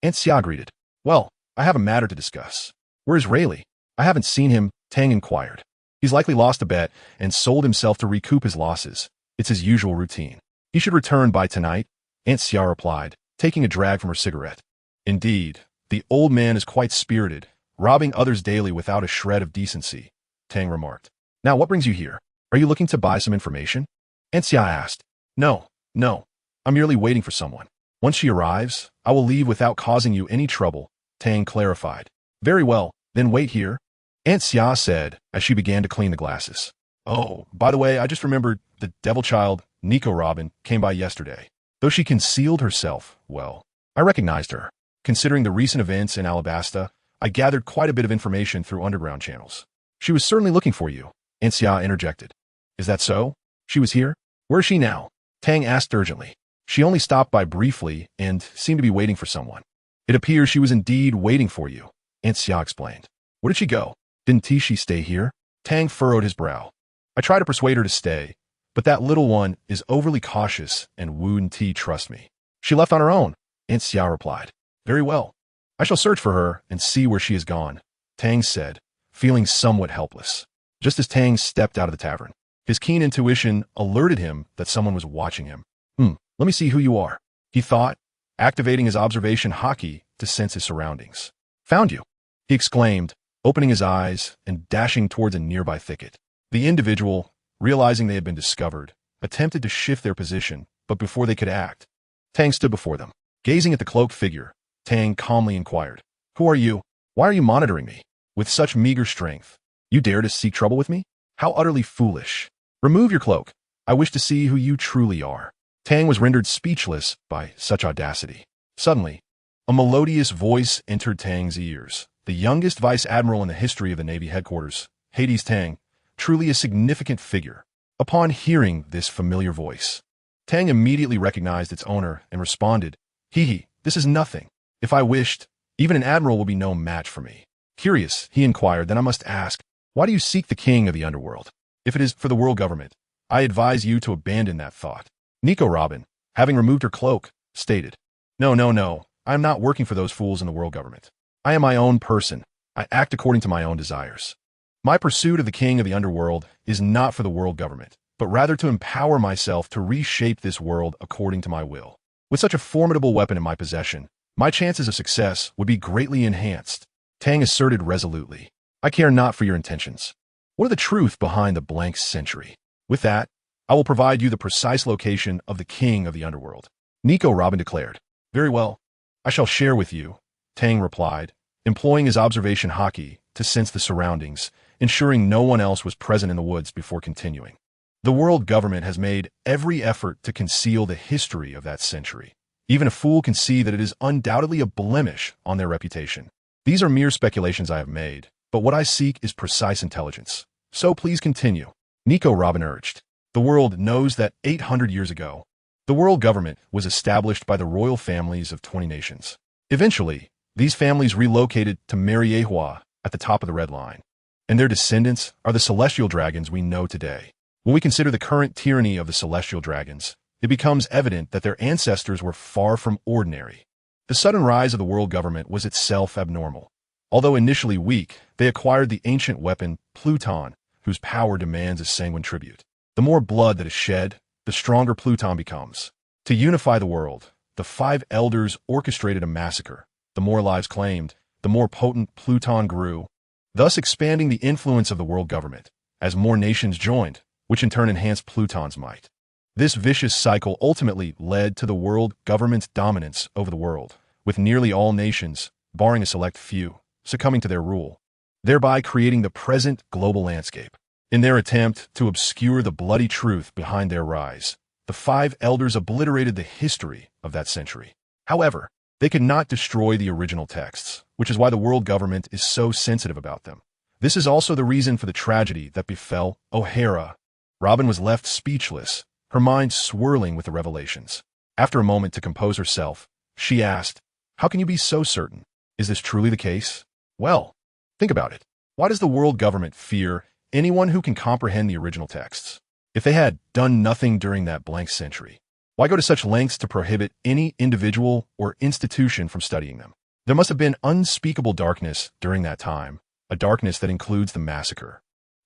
Aunt Xia greeted. Well, I have a matter to discuss. Where is Rayleigh? I haven't seen him, Tang inquired. He's likely lost a bet and sold himself to recoup his losses. It's his usual routine. He should return by tonight, Aunt Xia replied, taking a drag from her cigarette. Indeed, the old man is quite spirited, robbing others daily without a shred of decency, Tang remarked. Now what brings you here? Are you looking to buy some information? Aunt Xia asked. No, I'm merely waiting for someone. Once she arrives, I will leave without causing you any trouble, Tang clarified. Very well, then wait here, Aunt Xia said as she began to clean the glasses. Oh, by the way, I just remembered the devil child, Nico Robin, came by yesterday. Though she concealed herself, well, I recognized her. Considering the recent events in Alabasta, I gathered quite a bit of information through underground channels. She was certainly looking for you, Aunt Xia interjected. Is that so? She was here? Where is she now? Tang asked urgently. She only stopped by briefly and seemed to be waiting for someone. It appears she was indeed waiting for you, Aunt Xia explained. Where did she go? Didn't she stay here? Tang furrowed his brow. I tried to persuade her to stay, but that little one is overly cautious and wouldn't trust me. She left on her own, Aunt Xia replied. Very well. I shall search for her and see where she has gone, Tang said, feeling somewhat helpless. Just as Tang stepped out of the tavern, his keen intuition alerted him that someone was watching him. Let me see who you are, he thought, activating his observation hotkey to sense his surroundings. Found you, he exclaimed, opening his eyes and dashing towards a nearby thicket. The individual, realizing they had been discovered, attempted to shift their position, but before they could act, Tang stood before them. Gazing at the cloaked figure, Tang calmly inquired, Who are you? Why are you monitoring me? With such meager strength, you dare to seek trouble with me? How utterly foolish. Remove your cloak. I wish to see who you truly are. Tang was rendered speechless by such audacity. Suddenly, a melodious voice entered Tang's ears. The youngest vice admiral in the history of the Navy headquarters, Hades Tang, truly a significant figure. Upon hearing this familiar voice, Tang immediately recognized its owner and responded, This is nothing. If I wished, even an admiral will be no match for me. Curious, he inquired, then I must ask, why do you seek the king of the underworld? If it is for the world government, I advise you to abandon that thought. Nico Robin, having removed her cloak, stated, No, I am not working for those fools in the world government. I am my own person. I act according to my own desires. My pursuit of the king of the underworld is not for the world government, but rather to empower myself to reshape this world according to my will. With such a formidable weapon in my possession, my chances of success would be greatly enhanced. Tang asserted resolutely. I care not for your intentions. What are the truth behind the blank century? With that, I will provide you the precise location of the king of the underworld. Nico Robin declared. Very well. I shall share with you, Tang replied, employing his observation haki to sense the surroundings, ensuring no one else was present in the woods before continuing. The world government has made every effort to conceal the history of that century. Even a fool can see that it is undoubtedly a blemish on their reputation. These are mere speculations I have made, but what I seek is precise intelligence. So please continue. Nico Robin urged. The world knows that 800 years ago, the world government was established by the royal families of 20 nations. Eventually, these families relocated to Mariehua at the top of the red line, and their descendants are the celestial dragons we know today. When we consider the current tyranny of the celestial dragons, it becomes evident that their ancestors were far from ordinary. The sudden rise of the world government was itself abnormal. Although initially weak, they acquired the ancient weapon Pluton, whose power demands a sanguine tribute. The more blood that is shed, the stronger Pluton becomes. To unify the world, the 5 elders orchestrated a massacre. The more lives claimed, the more potent Pluton grew, thus expanding the influence of the world government, as more nations joined, which in turn enhanced Pluton's might. This vicious cycle ultimately led to the world government's dominance over the world, with nearly all nations, barring a select few, succumbing to their rule, thereby creating the present global landscape. In their attempt to obscure the bloody truth behind their rise, the 5 elders obliterated the history of that century. However, they could not destroy the original texts, which is why the world government is so sensitive about them. This is also the reason for the tragedy that befell O'Hara. Robin was left speechless, her mind swirling with the revelations. After a moment to compose herself, she asked, How can you be so certain? Is this truly the case? Well, think about it. Why does the world government fear anyone who can comprehend the original texts? If they had done nothing during that blank century, why go to such lengths to prohibit any individual or institution from studying them? There must have been unspeakable darkness during that time, a darkness that includes the massacre.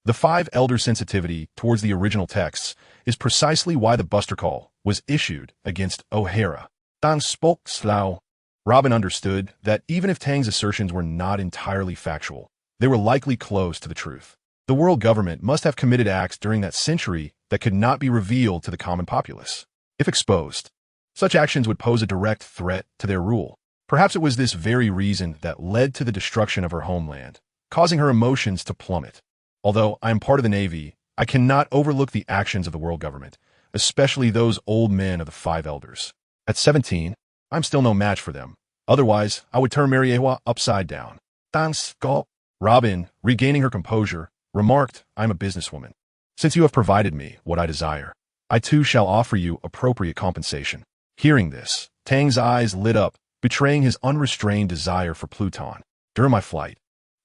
The 5 elders' sensitivity towards the original texts is precisely why the Buster Call was issued against O'Hara. Tang spoke slow. Robin understood that even if Tang's assertions were not entirely factual, they were likely close to the truth. The world government must have committed acts during that century that could not be revealed to the common populace. If exposed, such actions would pose a direct threat to their rule. Perhaps it was this very reason that led to the destruction of her homeland, causing her emotions to plummet. Although I am part of the Navy, I cannot overlook the actions of the world government, especially those old men of the 5 elders. At 17, I'm still no match for them. Otherwise, I would turn Mariehua upside down. Thanks, go. Robin, regaining her composure, remarked, I'm a businesswoman. Since you have provided me what I desire, I too shall offer you appropriate compensation. Hearing this, Tang's eyes lit up, betraying his unrestrained desire for Pluton. During my flight,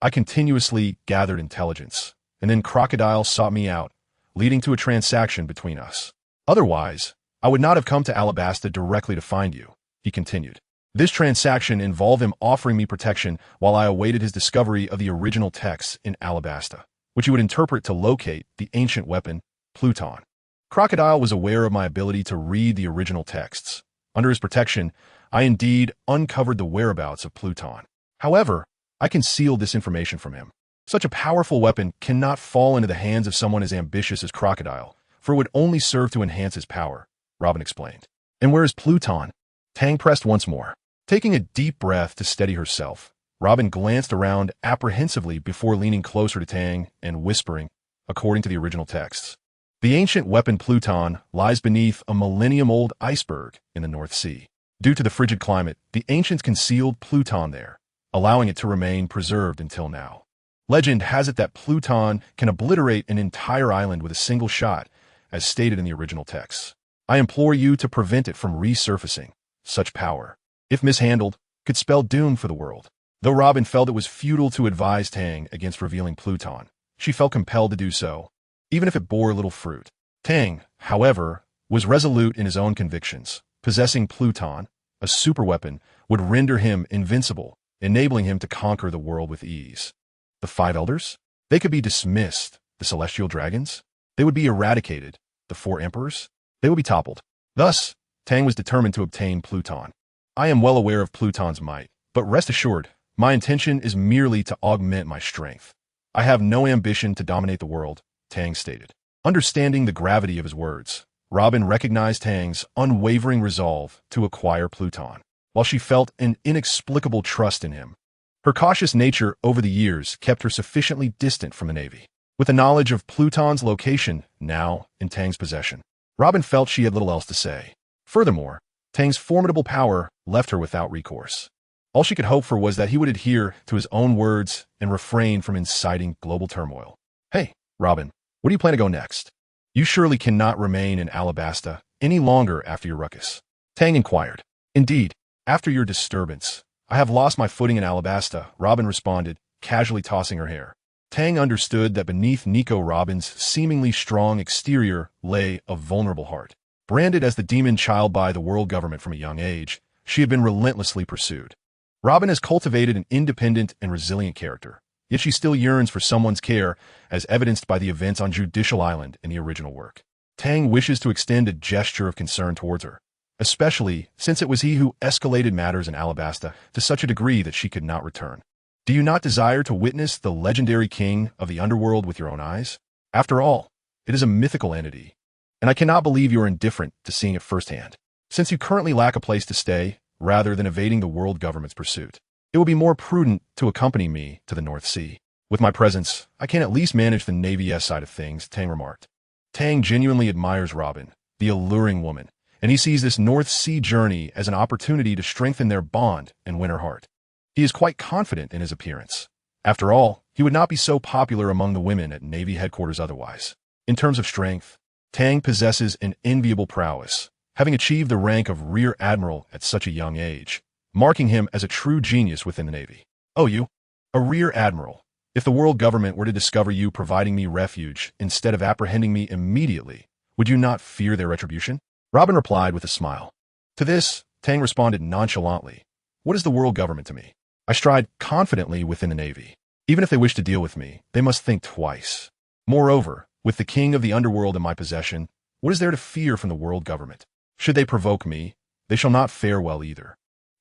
I continuously gathered intelligence, and then Crocodile sought me out, leading to a transaction between us. Otherwise, I would not have come to Alabasta directly to find you, he continued. This transaction involved him offering me protection while I awaited his discovery of the original texts in Alabasta, which he would interpret to locate the ancient weapon, Pluton. Crocodile was aware of my ability to read the original texts. Under his protection, I indeed uncovered the whereabouts of Pluton. However, I concealed this information from him. Such a powerful weapon cannot fall into the hands of someone as ambitious as Crocodile, for it would only serve to enhance his power, Robin explained. And where is Pluton? Tang pressed once more. Taking a deep breath to steady herself, Robin glanced around apprehensively before leaning closer to Tang and whispering, according to the original texts. The ancient weapon Pluton lies beneath a millennium-old iceberg in the North Sea. Due to the frigid climate, the ancients concealed Pluton there, allowing it to remain preserved until now. Legend has it that Pluton can obliterate an entire island with a single shot, as stated in the original texts. I implore you to prevent it from resurfacing. Such power, if mishandled, could spell doom for the world. Though Robin felt it was futile to advise Tang against revealing Pluton, she felt compelled to do so, even if it bore little fruit. Tang, however, was resolute in his own convictions. Possessing Pluton, a superweapon, would render him invincible, enabling him to conquer the world with ease. The five elders? They could be dismissed. The celestial dragons? They would be eradicated. The four emperors? They would be toppled. Thus, Tang was determined to obtain Pluton. I am well aware of Pluton's might, but rest assured, my intention is merely to augment my strength. I have no ambition to dominate the world, Tang stated. Understanding the gravity of his words, Robin recognized Tang's unwavering resolve to acquire Pluton, while she felt an inexplicable trust in him. Her cautious nature over the years kept her sufficiently distant from the Navy. With the knowledge of Pluton's location now in Tang's possession, Robin felt she had little else to say. Furthermore, Tang's formidable power left her without recourse. All she could hope for was that he would adhere to his own words and refrain from inciting global turmoil. Hey, Robin, where do you plan to go next? You surely cannot remain in Alabasta any longer after your ruckus. Tang inquired. Indeed, after your disturbance, I have lost my footing in Alabasta, Robin responded, casually tossing her hair. Tang understood that beneath Nico Robin's seemingly strong exterior lay a vulnerable heart. Branded as the demon child by the world government from a young age, she had been relentlessly pursued. Robin has cultivated an independent and resilient character, yet she still yearns for someone's care, as evidenced by the events on Judicial Island in the original work. Tang wishes to extend a gesture of concern towards her, especially since it was he who escalated matters in Alabasta to such a degree that she could not return. Do you not desire to witness the legendary king of the underworld with your own eyes? After all, it is a mythical entity, and I cannot believe you are indifferent to seeing it firsthand. Since you currently lack a place to stay, rather than evading the world government's pursuit, it will be more prudent to accompany me to the North Sea. With my presence, I can at least manage the Navy side of things, Tang remarked. Tang genuinely admires Robin, the alluring woman, and he sees this North Sea journey as an opportunity to strengthen their bond and win her heart. He is quite confident in his appearance. After all, he would not be so popular among the women at Navy headquarters otherwise. In terms of strength, Tang possesses an enviable prowess, having achieved the rank of Rear Admiral at such a young age, marking him as a true genius within the Navy. Oh, you? A Rear Admiral. If the world government were to discover you providing me refuge instead of apprehending me immediately, would you not fear their retribution? Robin replied with a smile. To this, Tang responded nonchalantly. What is the world government to me? I stride confidently within the Navy. Even if they wish to deal with me, they must think twice. Moreover, with the king of the underworld in my possession, what is there to fear from the world government? Should they provoke me, they shall not fare well either.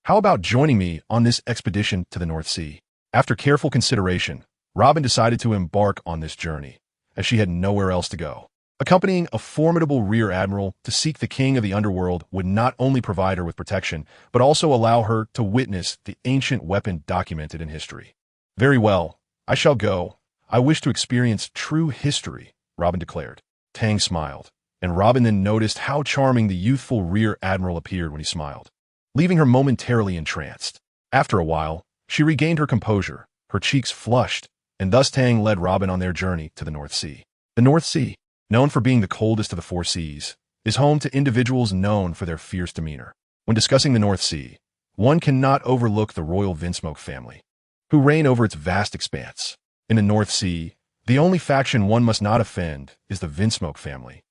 How about joining me on this expedition to the North Sea? After careful consideration, Robin decided to embark on this journey, as she had nowhere else to go. Accompanying a formidable Rear Admiral to seek the king of the underworld would not only provide her with protection, but also allow her to witness the ancient weapon documented in history. Very well, I shall go. I wish to experience true history, Robin declared. Tang smiled, and Robin then noticed how charming the youthful Rear Admiral appeared when he smiled, leaving her momentarily entranced. After a while, she regained her composure, her cheeks flushed, and thus Tang led Robin on their journey to the North Sea. The North Sea, known for being the coldest of the four seas, is home to individuals known for their fierce demeanor. When discussing the North Sea, one cannot overlook the royal Vinsmoke family, who reign over its vast expanse. In the North Sea, the only faction one must not offend is the Vinsmoke family,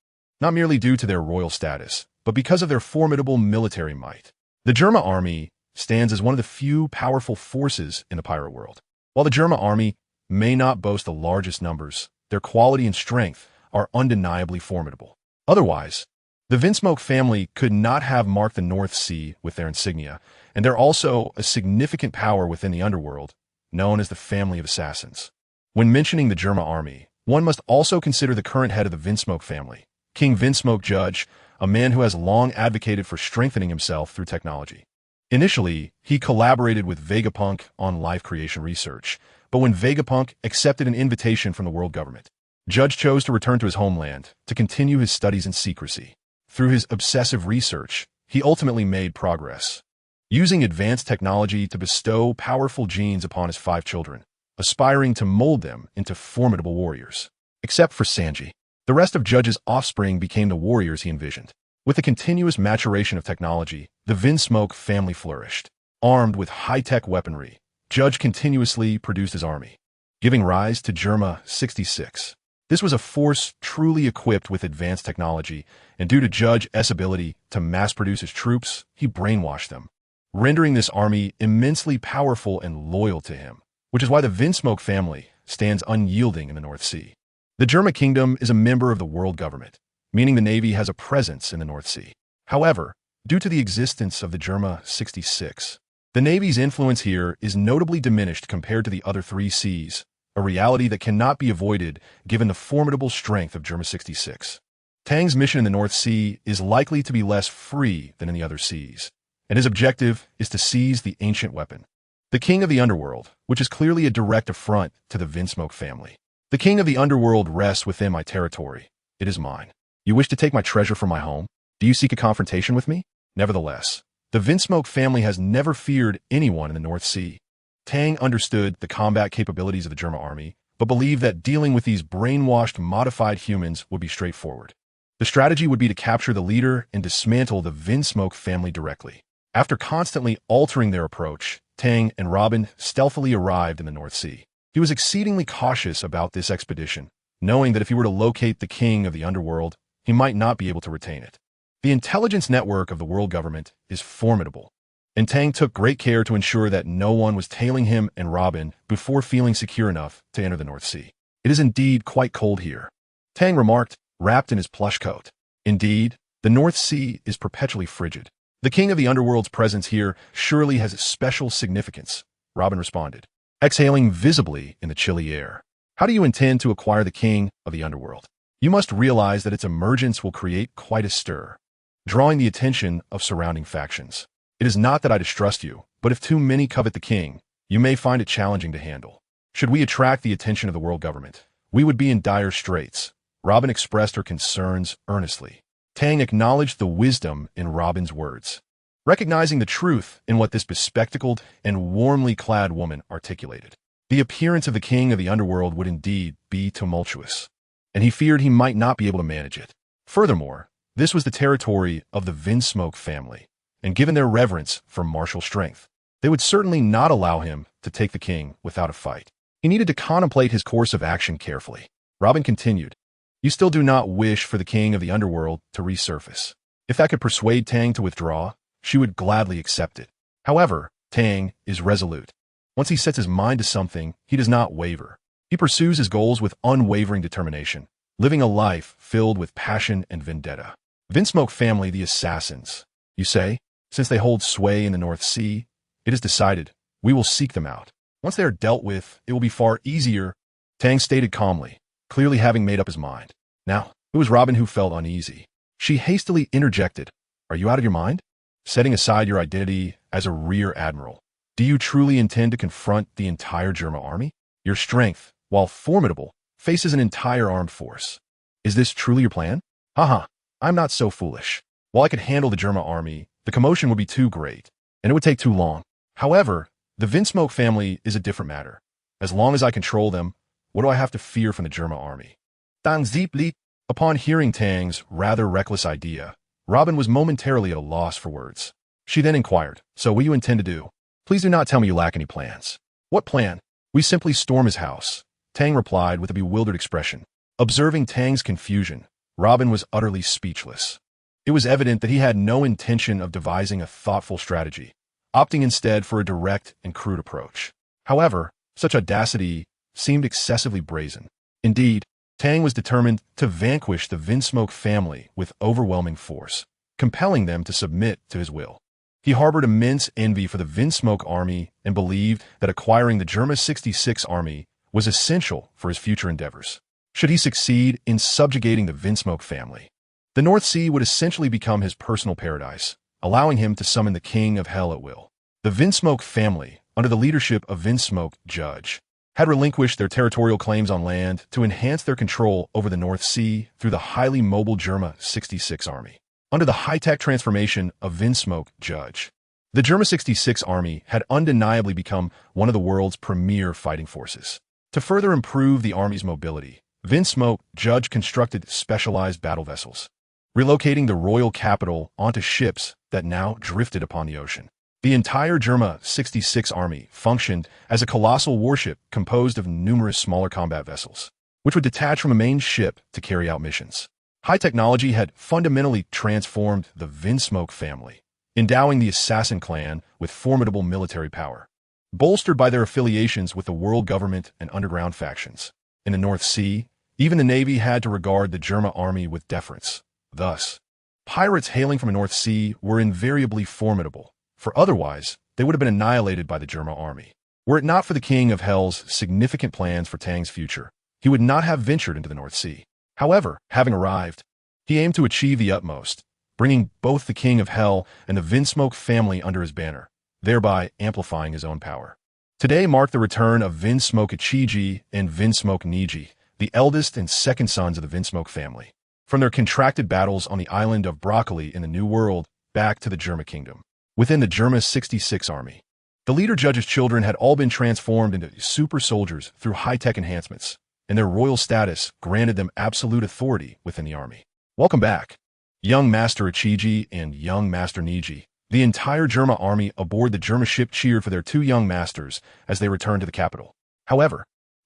not merely due to their royal status, but because of their formidable military might. The Germa army stands as one of the few powerful forces in the pirate world. While the Germa army may not boast the largest numbers, their quality and strength are undeniably formidable. Otherwise, the Vinsmoke family could not have marked the North Sea with their insignia, and they're also a significant power within the underworld, known as the Family of Assassins. When mentioning the Germa army, one must also consider the current head of the Vinsmoke family, King Vinsmoke Judge, a man who has long advocated for strengthening himself through technology. Initially, he collaborated with Vegapunk on life creation research, but when Vegapunk accepted an invitation from the world government, Judge chose to return to his homeland to continue his studies in secrecy. Through his obsessive research, he ultimately made progress, using advanced technology to bestow powerful genes upon his 5 children, aspiring to mold them into formidable warriors. Except for Sanji, the rest of Judge's offspring became the warriors he envisioned. With the continuous maturation of technology, the Vinsmoke family flourished, armed with high-tech weaponry, Judge continuously produced his army, giving rise to Germa 66. This was a force truly equipped with advanced technology, and due to Judge S' ability to mass-produce his troops, he brainwashed them, rendering this army immensely powerful and loyal to him, which is why the Vinsmoke family stands unyielding in the North Sea. The Germa Kingdom is a member of the world government, meaning the Navy has a presence in the North Sea. However, due to the existence of the Germa 66, the Navy's influence here is notably diminished compared to the other three seas, a reality that cannot be avoided given the formidable strength of Germa 66. Tang's mission in the North Sea is likely to be less free than in the other seas, and his objective is to seize the ancient weapon, the King of the Underworld, which is clearly a direct affront to the Vinsmoke family. The King of the Underworld rests within my territory. It is mine. You wish to take my treasure from my home? Do you seek a confrontation with me? Nevertheless, the Vinsmoke family has never feared anyone in the North Sea. Tang understood the combat capabilities of the Germa army, but believed that dealing with these brainwashed, modified humans would be straightforward. The strategy would be to capture the leader and dismantle the Vinsmoke family directly. After constantly altering their approach, Tang and Robin stealthily arrived in the North Sea. He was exceedingly cautious about this expedition, knowing that if he were to locate the King of the Underworld, he might not be able to retain it. The intelligence network of the world government is formidable, and Tang took great care to ensure that no one was tailing him and Robin before feeling secure enough to enter the North Sea. It is indeed quite cold here, Tang remarked, wrapped in his plush coat. Indeed, the North Sea is perpetually frigid. The King of the Underworld's presence here surely has special significance, Robin responded, exhaling visibly in the chilly air. How do you intend to acquire the King of the Underworld? You must realize that its emergence will create quite a stir, drawing the attention of surrounding factions. It is not that I distrust you, but if too many covet the king, you may find it challenging to handle. Should we attract the attention of the world government, we would be in dire straits. Robin expressed her concerns earnestly. Tang acknowledged the wisdom in Robin's words, recognizing the truth in what this bespectacled and warmly clad woman articulated. The appearance of the King of the Underworld would indeed be tumultuous, and he feared he might not be able to manage it. Furthermore, this was the territory of the Vinsmoke family, and given their reverence for martial strength, they would certainly not allow him to take the king without a fight. He needed to contemplate his course of action carefully. Robin continued, "You still do not wish for the King of the Underworld to resurface. If that could persuade Tang to withdraw, she would gladly accept it. However, Tang is resolute. Once he sets his mind to something, he does not waver. He pursues his goals with unwavering determination, living a life filled with passion and vendetta. Vinsmoke family, the assassins, you say? Since they hold sway in the North Sea, it is decided. We will seek them out. Once they are dealt with, it will be far easier," Tang stated calmly, clearly having made up his mind. Now, it was Robin who felt uneasy. She hastily interjected, "Are you out of your mind? Setting aside your identity as a rear admiral, do you truly intend to confront the entire Germa army? Your strength, while formidable, faces an entire armed force. Is this truly your plan? Haha, I'm not so foolish. While I could handle the Germa army, the commotion would be too great, and it would take too long. However, the Vinsmoke family is a different matter. As long as I control them, what do I have to fear from the Germa army?" Tang Zipli. Upon hearing Tang's rather reckless idea, Robin was momentarily at a loss for words. She then inquired, "So what do you intend to do? Please do not tell me you lack any plans." "What plan? We simply storm his house," Tang replied with a bewildered expression. Observing Tang's confusion, Robin was utterly speechless. It was evident that he had no intention of devising a thoughtful strategy, opting instead for a direct and crude approach. However, such audacity seemed excessively brazen. Indeed, Tang was determined to vanquish the Vinsmoke family with overwhelming force, compelling them to submit to his will. He harbored immense envy for the Vinsmoke army and believed that acquiring the Germa 66 army was essential for his future endeavors. Should he succeed in subjugating the Vinsmoke family, the North Sea would essentially become his personal paradise, allowing him to summon the King of Hell at will. The Vinsmoke family, under the leadership of Vinsmoke Judge, had relinquished their territorial claims on land to enhance their control over the North Sea through the highly mobile Germa 66 army. Under the high-tech transformation of Vinsmoke Judge, the Germa 66 army had undeniably become one of the world's premier fighting forces. To further improve the army's mobility, Vinsmoke Judge constructed specialized battle vessels, relocating the royal capital onto ships that now drifted upon the ocean. The entire Germa 66 army functioned as a colossal warship composed of numerous smaller combat vessels, which would detach from a main ship to carry out missions. High technology had fundamentally transformed the Vinsmoke family, endowing the assassin clan with formidable military power. Bolstered by their affiliations with the world government and underground factions. In the North Sea, even the Navy had to regard the Germa army with deference. Thus, pirates hailing from the North Sea were invariably formidable, for otherwise they would have been annihilated by the Germa army. Were it not for the King of Hell's significant plans for Tang's future, he would not have ventured into the North Sea. However, having arrived, he aimed to achieve the utmost, bringing both the King of Hell and the Vinsmoke family under his banner, thereby amplifying his own power. Today marked the return of Vinsmoke Ichiji and Vinsmoke Niji, the eldest and second sons of the Vinsmoke family, from their contracted battles on the island of Broccoli in the New World back to the Germa Kingdom. Within the Germa 66 army, the leader judge's children had all been transformed into super soldiers through high-tech enhancements, and their royal status granted them absolute authority within the army. Welcome back, young Master Ichiji and young Master Niji. The entire Germa army aboard the Germa ship cheered for their two young masters as they returned to the capital. However,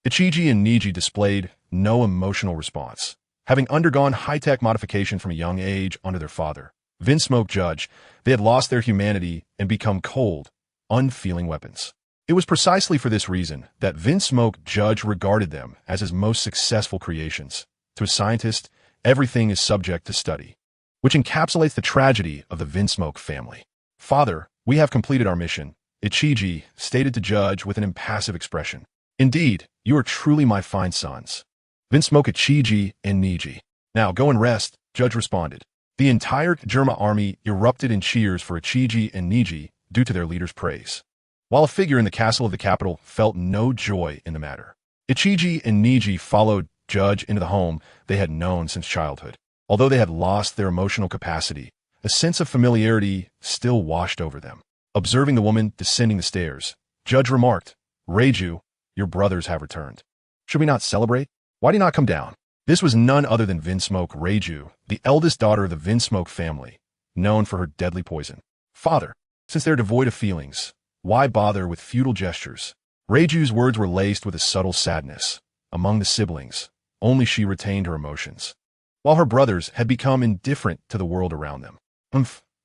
Ichiji and Niji displayed no emotional response, having undergone high-tech modification from a young age under their father, Vinsmoke Judge. They had lost their humanity and become cold, unfeeling weapons. It was precisely for this reason that Vinsmoke Judge regarded them as his most successful creations. To a scientist, everything is subject to study, which encapsulates the tragedy of the Vinsmoke family. Father, we have completed our mission, Ichiji stated to Judge with an impassive expression. Indeed, you are truly my fine sons. Vinsmoke Ichiji and Niji. Now go and rest, Judge responded. The entire Germa army erupted in cheers for Ichiji and Niji due to their leader's praise, while a figure in the castle of the capital felt no joy in the matter. Ichiji and Niji followed Judge into the home they had known since childhood. Although they had lost their emotional capacity, a sense of familiarity still washed over them. Observing the woman descending the stairs, Judge remarked, Reiju, your brothers have returned. Should we not celebrate? Why do you not come down? This was none other than Vinsmoke Reiju, the eldest daughter of the Vinsmoke family, known for her deadly poison. Father, since they're devoid of feelings, why bother with futile gestures? Reiju's words were laced with a subtle sadness. Among the siblings, only she retained her emotions, while her brothers had become indifferent to the world around them.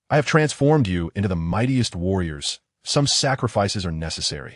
I have transformed you into the mightiest warriors. Some sacrifices are necessary.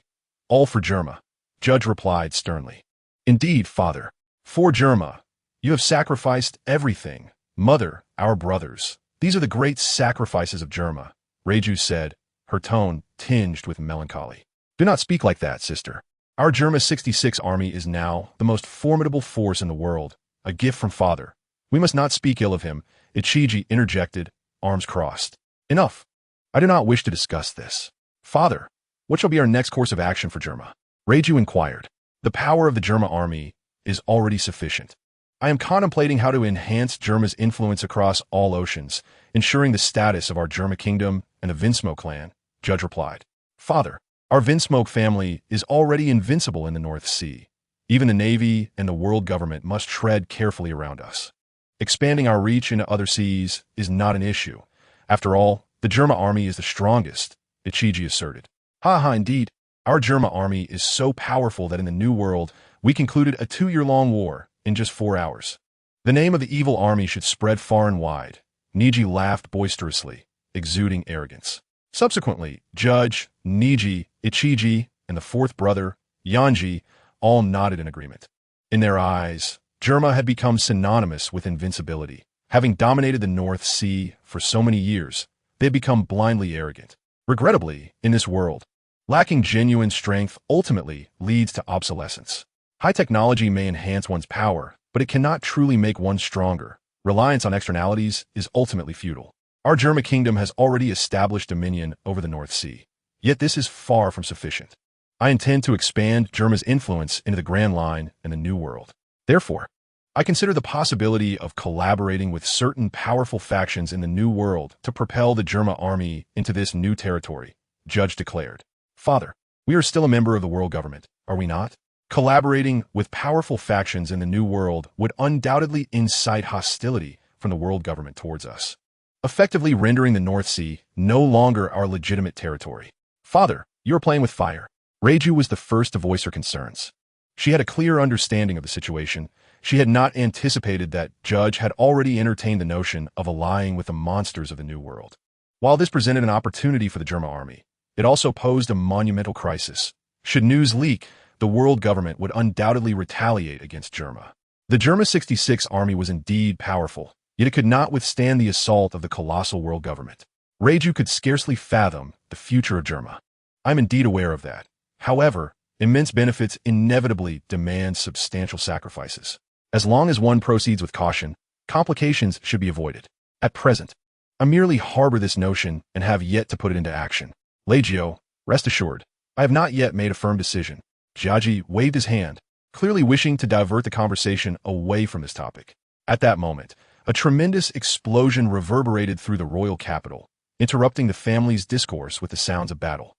All for Germa, Judge replied sternly. Indeed, father. For Germa, you have sacrificed everything. Mother, our brothers. These are the great sacrifices of Germa, Reiju said, her tone tinged with melancholy. Do not speak like that, sister. Our Germa 66 army is now the most formidable force in the world, a gift from father. We must not speak ill of him, Ichiji interjected, arms crossed. Enough. I do not wish to discuss this. Father, what shall be our next course of action for Germa? Reiju inquired. The power of the Germa army is already sufficient. I am contemplating how to enhance Germa's influence across all oceans, ensuring the status of our Germa kingdom and the Vinsmoke clan, Judge replied. Father, our Vinsmoke family is already invincible in the North Sea. Even the Navy and the world government must tread carefully around us. Expanding our reach into other seas is not an issue. After all, the Germa army is the strongest, Ichiji asserted. Indeed. Our Germa army is so powerful that in the New World, we concluded a 2-year-long war in just 4 hours. The name of the evil army should spread far and wide. Niji laughed boisterously, exuding arrogance. Subsequently, Judge, Niji, Ichiji, and the fourth brother, Yanji, all nodded in agreement. In their eyes, Germa had become synonymous with invincibility. Having dominated the North Sea for so many years, they had become blindly arrogant. Regrettably, in this world, lacking genuine strength ultimately leads to obsolescence. High technology may enhance one's power, but it cannot truly make one stronger. Reliance on externalities is ultimately futile. Our Germa kingdom has already established dominion over the North Sea. Yet this is far from sufficient. I intend to expand Germa's influence into the Grand Line and the New World. Therefore, I consider the possibility of collaborating with certain powerful factions in the New World to propel the Germa army into this new territory, Judge declared. Father, we are still a member of the world government, are we not? Collaborating with powerful factions in the New World would undoubtedly incite hostility from the world government towards us. effectively rendering the North Sea no longer our legitimate territory. Father, you are playing with fire. Reiju was the first to voice her concerns. She had a clear understanding of the situation. She had not anticipated that Judge had already entertained the notion of allying with the monsters of the New World. While this presented an opportunity for the German army, it also posed a monumental crisis. Should news leak, the world government would undoubtedly retaliate against Germa. The Germa 66 army was indeed powerful, yet it could not withstand the assault of the colossal world government. Reiju could scarcely fathom the future of Germa. I'm indeed aware of that. However, immense benefits inevitably demand substantial sacrifices. As long as one proceeds with caution, complications should be avoided. At present, I merely harbor this notion and have yet to put it into action. Leggio, rest assured, I have not yet made a firm decision. Jiaji waved his hand, clearly wishing to divert the conversation away from this topic. At that moment, a tremendous explosion reverberated through the royal capital, interrupting the family's discourse with the sounds of battle.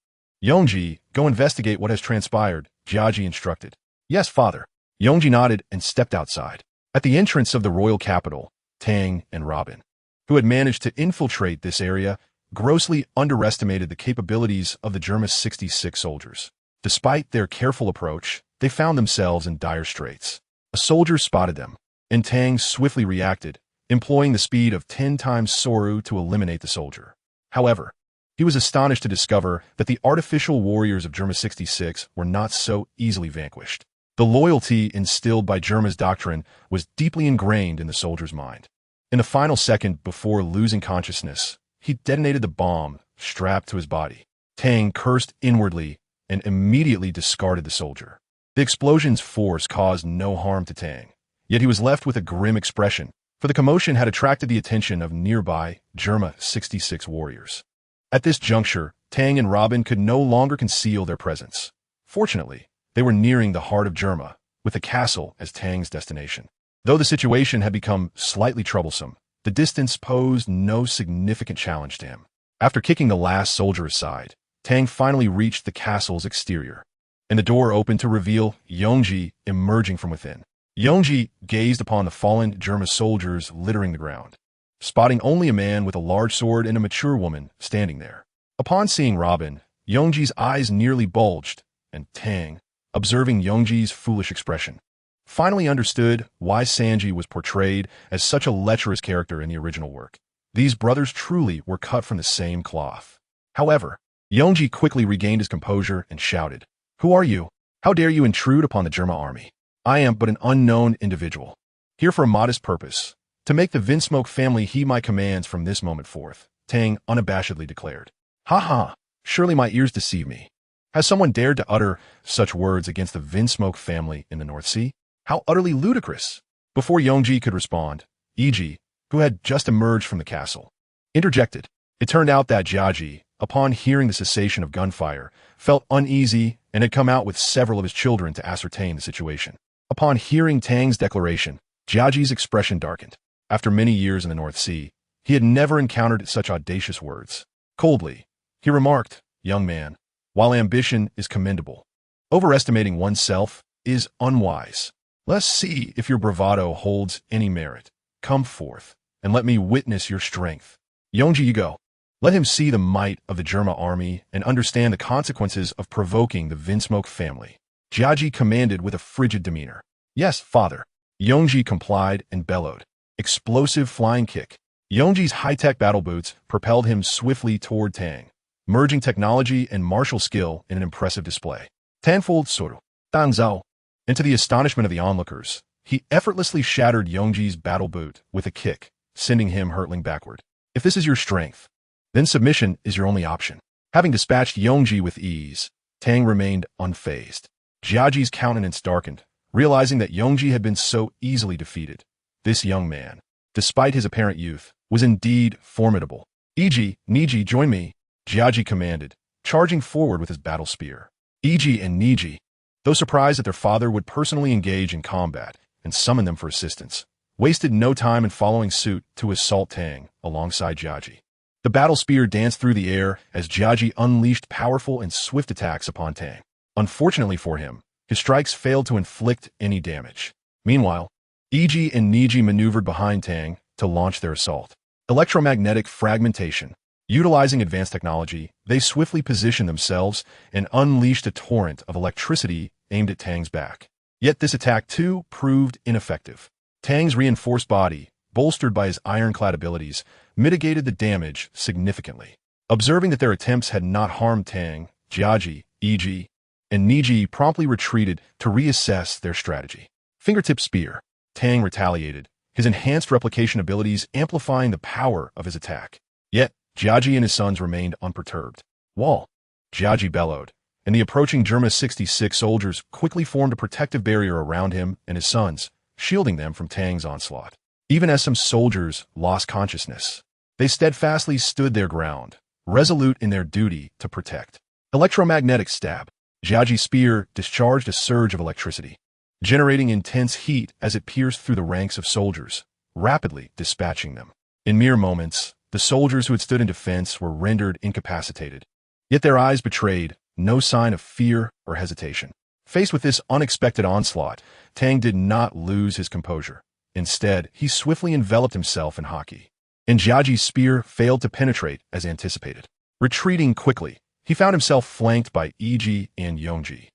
Yongji, go investigate what has transpired, Jiaji instructed. Yes, father. Yongji nodded and stepped outside. At the entrance of the royal capital, Tang and Robin, who had managed to infiltrate this area, grossly underestimated the capabilities of the Germa 66 soldiers. Despite their careful approach, they found themselves in dire straits. A soldier spotted them, and Tang swiftly reacted, employing the speed of 10 times Soru to eliminate the soldier. However, he was astonished to discover that the artificial warriors of Germa 66 were not so easily vanquished. The loyalty instilled by Germa's doctrine was deeply ingrained in the soldier's mind. In the final second before losing consciousness, he detonated the bomb strapped to his body. Tang cursed inwardly and immediately discarded the soldier. The explosion's force caused no harm to Tang, yet he was left with a grim expression, for the commotion had attracted the attention of nearby Germa 66 warriors. At this juncture, Tang and Robin could no longer conceal their presence. Fortunately, they were nearing the heart of Germa, with the castle as Tang's destination. Though the situation had become slightly troublesome, the distance posed no significant challenge to him. After kicking the last soldier aside, Tang finally reached the castle's exterior, and the door opened to reveal Yongji emerging from within. Yongji gazed upon the fallen Germa soldiers littering the ground, spotting only a man with a large sword and a mature woman standing there. Upon seeing Robin, Yongji's eyes nearly bulged, and Tang, observing Yongji's foolish expression, finally understood why Sanji was portrayed as such a lecherous character in the original work. These brothers truly were cut from the same cloth. However, Yongji quickly regained his composure and shouted, "Who are you? How dare you intrude upon the Germa army? I am but an unknown individual, here for a modest purpose, to make the Vinsmoke family heed my commands from this moment forth," Tang unabashedly declared. "Ha ha, surely my ears deceive me. Has someone dared to utter such words against the Vinsmoke family in the North Sea? How utterly ludicrous!" Before Yongji could respond, Iji, who had just emerged from the castle, interjected. It turned out that Jiaji, upon hearing the cessation of gunfire, felt uneasy and had come out with several of his children to ascertain the situation. Upon hearing Tang's declaration, Jiaji's expression darkened. After many years in the North Sea, he had never encountered such audacious words. Coldly, he remarked, "Young man, while ambition is commendable, overestimating oneself is unwise. Let's see if your bravado holds any merit. Come forth, and let me witness your strength. Yongji, you go. Let him see the might of the Germa army and understand the consequences of provoking the Vinsmoke family." Jiaji commanded with a frigid demeanor. "Yes, father." Yongji complied and bellowed. Explosive flying kick. Yongji's high-tech battle boots propelled him swiftly toward Tang, merging technology and martial skill in an impressive display. Tenfold Soru, Dangzhou. And to the astonishment of the onlookers, he effortlessly shattered Yongji's battle boot with a kick, sending him hurtling backward. If this is your strength, then submission is your only option. Having dispatched Yongji with ease, Tang remained unfazed. Jiaji's countenance darkened, realizing that Yongji had been so easily defeated. This young man, despite his apparent youth, was indeed formidable. Iji, Niji, join me, Jiaji commanded, charging forward with his battle spear. Iji and Niji, though surprised that their father would personally engage in combat and summon them for assistance, wasted no time in following suit to assault Tang alongside Jiaji. The battle spear danced through the air as Jiaji unleashed powerful and swift attacks upon Tang. Unfortunately for him, his strikes failed to inflict any damage. Meanwhile, Iji and Niji maneuvered behind Tang to launch their assault. Electromagnetic fragmentation. Utilizing advanced technology, they swiftly positioned themselves and unleashed a torrent of electricity aimed at Tang's back. Yet this attack, too, proved ineffective. Tang's reinforced body, bolstered by his ironclad abilities, mitigated the damage significantly. Observing that their attempts had not harmed Tang, Jiaji, Iji, and Niji promptly retreated to reassess their strategy. Fingertip Spear. Tang retaliated, his enhanced replication abilities amplifying the power of his attack. Yet, Jiaji and his sons remained unperturbed. Wall. Jiaji bellowed, and the approaching Germa 66 soldiers quickly formed a protective barrier around him and his sons, shielding them from Tang's onslaught. Even as some soldiers lost consciousness, they steadfastly stood their ground, resolute in their duty to protect. Electromagnetic stab. Jiaji's spear discharged a surge of electricity, generating intense heat as it pierced through the ranks of soldiers, rapidly dispatching them. In mere moments, the soldiers who had stood in defense were rendered incapacitated. Yet their eyes betrayed no sign of fear or hesitation. Faced with this unexpected onslaught, Tang did not lose his composure. Instead, he swiftly enveloped himself in haki. And Jiaji's spear failed to penetrate as anticipated. Retreating quickly, he found himself flanked by Iji and Yongji,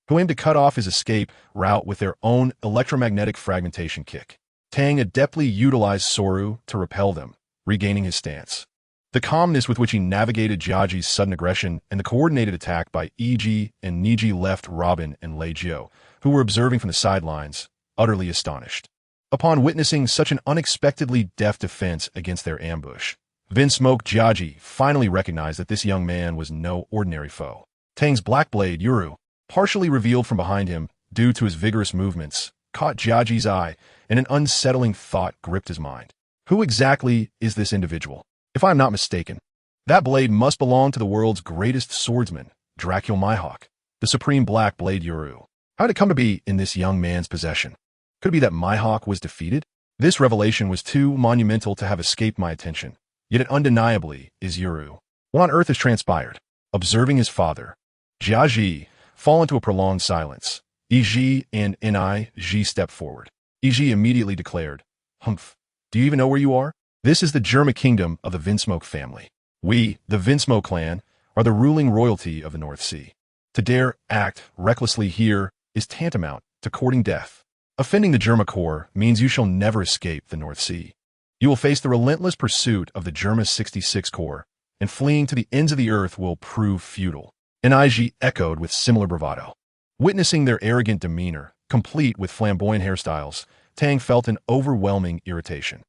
who aimed to cut off his escape route with their own electromagnetic fragmentation kick. Tang adeptly utilized Soru to repel them, regaining his stance. The calmness with which he navigated Jiaji's sudden aggression and the coordinated attack by Iji and Niji left Robin and Lei Jiu, who were observing from the sidelines, utterly astonished. Upon witnessing such an unexpectedly deft defense against their ambush, Vinsmoke Jiaji finally recognized that this young man was no ordinary foe. Tang's black blade, Yuru, partially revealed from behind him due to his vigorous movements, caught Jiaji's eye, and an unsettling thought gripped his mind. Who exactly is this individual? If I'm not mistaken, that blade must belong to the world's greatest swordsman, Dracul Mihawk, the supreme black blade Yuru. How did it come to be in this young man's possession? Could it be that Mihawk was defeated? This revelation was too monumental to have escaped my attention, yet it undeniably is Yuru. What on earth has transpired? Observing his father, Jiaji, fall into a prolonged silence. Iji and Ni stepped forward. Iji immediately declared, "Humph, do you even know where you are? This is the Germa kingdom of the Vinsmoke family. We, the Vinsmoke clan, are the ruling royalty of the North Sea. To dare act recklessly here is tantamount to courting death. Offending the Germa core means you shall never escape the North Sea. You will face the relentless pursuit of the Germa 66 core, and fleeing to the ends of the earth will prove futile." Nij echoed with similar bravado. Witnessing their arrogant demeanor, complete with flamboyant hairstyles, Tang felt an overwhelming irritation.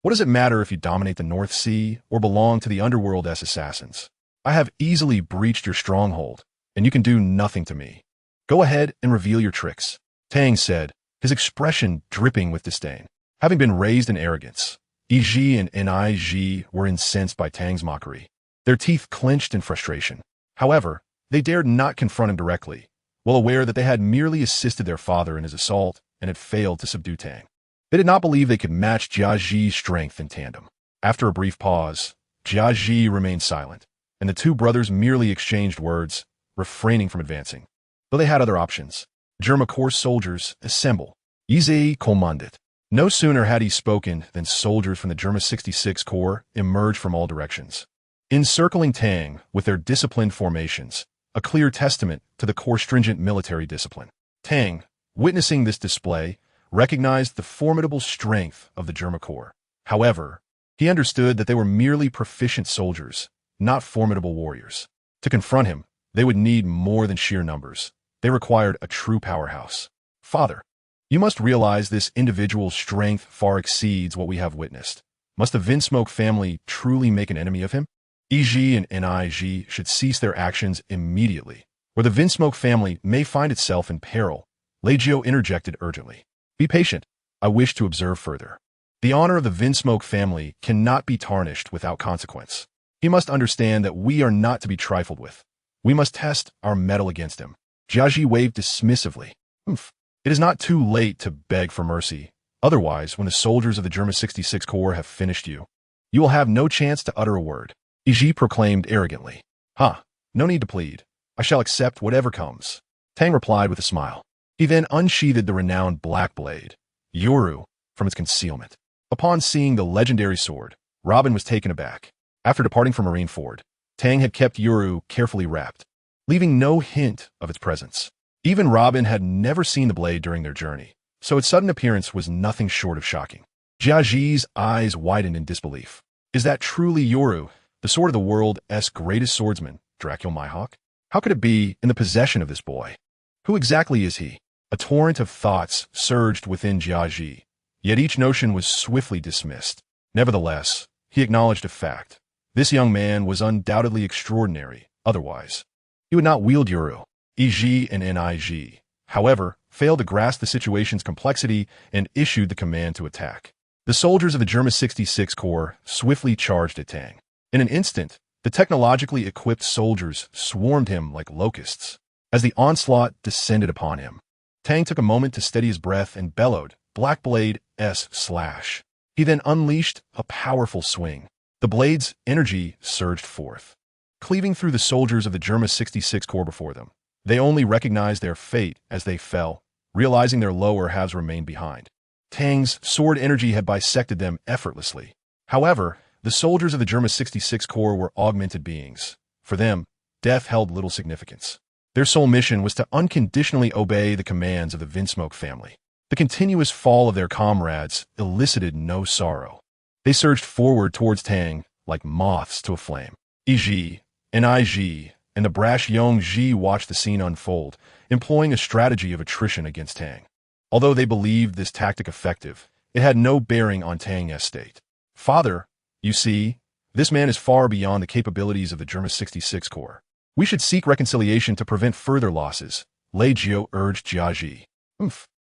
What does it matter if you dominate the North Sea or belong to the underworld as assassins? I have easily breached your stronghold, and you can do nothing to me. Go ahead and reveal your tricks, Tang said, his expression dripping with disdain. Having been raised in arrogance, Iji and Nij were incensed by Tang's mockery. Their teeth clenched in frustration. However, they dared not confront him directly, well aware that they had merely assisted their father in his assault and had failed to subdue Tang. They did not believe they could match Jiaji's strength in tandem. After a brief pause, Jiaji remained silent, and the two brothers merely exchanged words, refraining from advancing. Though they had other options. Germa core soldiers, assemble. Yizei commandit. No sooner had he spoken than soldiers from the Germa 66 Corps emerged from all directions, encircling Tang with their disciplined formations, a clear testament to the Corps' stringent military discipline. Tang, witnessing this display, recognized the formidable strength of the Germa Corps. However, he understood that they were merely proficient soldiers, not formidable warriors. To confront him, they would need more than sheer numbers. They required a true powerhouse. Father, you must realize this individual's strength far exceeds what we have witnessed. Must the Vinsmoke family truly make an enemy of him? Iji and Nij should cease their actions immediately, or the Vinsmoke family may find itself in peril. Leggio interjected urgently. Be patient. I wish to observe further. The honor of the Vinsmoke family cannot be tarnished without consequence. He must understand that we are not to be trifled with. We must test our mettle against him. Jiaji waved dismissively. It is not too late to beg for mercy. Otherwise, when the soldiers of the Germa 66 Corps have finished you, you will have no chance to utter a word. Iji proclaimed arrogantly. No need to plead. I shall accept whatever comes. Tang replied with a smile. He then unsheathed the renowned black blade, Yoru, from its concealment. Upon seeing the legendary sword, Robin was taken aback. After departing from Marineford, Tang had kept Yoru carefully wrapped, leaving no hint of its presence. Even Robin had never seen the blade during their journey, so its sudden appearance was nothing short of shocking. Jiaji's eyes widened in disbelief. Is that truly Yoru, the sword of the world's greatest swordsman, Dracul Mihawk? How could it be in the possession of this boy? Who exactly is he? A torrent of thoughts surged within Jiaji, yet each notion was swiftly dismissed. Nevertheless, he acknowledged a fact. This young man was undoubtedly extraordinary, otherwise he would not wield Yoru. EG and NIG, however, failed to grasp the situation's complexity and issued the command to attack. The soldiers of the Germa 66 Corps swiftly charged at Tang. In an instant, the technologically equipped soldiers swarmed him like locusts. As the onslaught descended upon him, Tang took a moment to steady his breath and bellowed, "Black Blade S/." He then unleashed a powerful swing. The blade's energy surged forth, cleaving through the soldiers of the Germa 66 Corps before them. They only recognized their fate as they fell, realizing their lower halves remained behind. Tang's sword energy had bisected them effortlessly. However, the soldiers of the Germa 66 Corps were augmented beings. For them, death held little significance. Their sole mission was to unconditionally obey the commands of the Vinsmoke family. The continuous fall of their comrades elicited no sorrow. They surged forward towards Tang like moths to a flame. EG, NIG, and the brash Yong-ji watched the scene unfold, employing a strategy of attrition against Tang. Although they believed this tactic effective, it had no bearing on Tang's state. "Father, you see, this man is far beyond the capabilities of the Germa 66 Corps. We should seek reconciliation to prevent further losses," Lei Jiao urged Jiaji.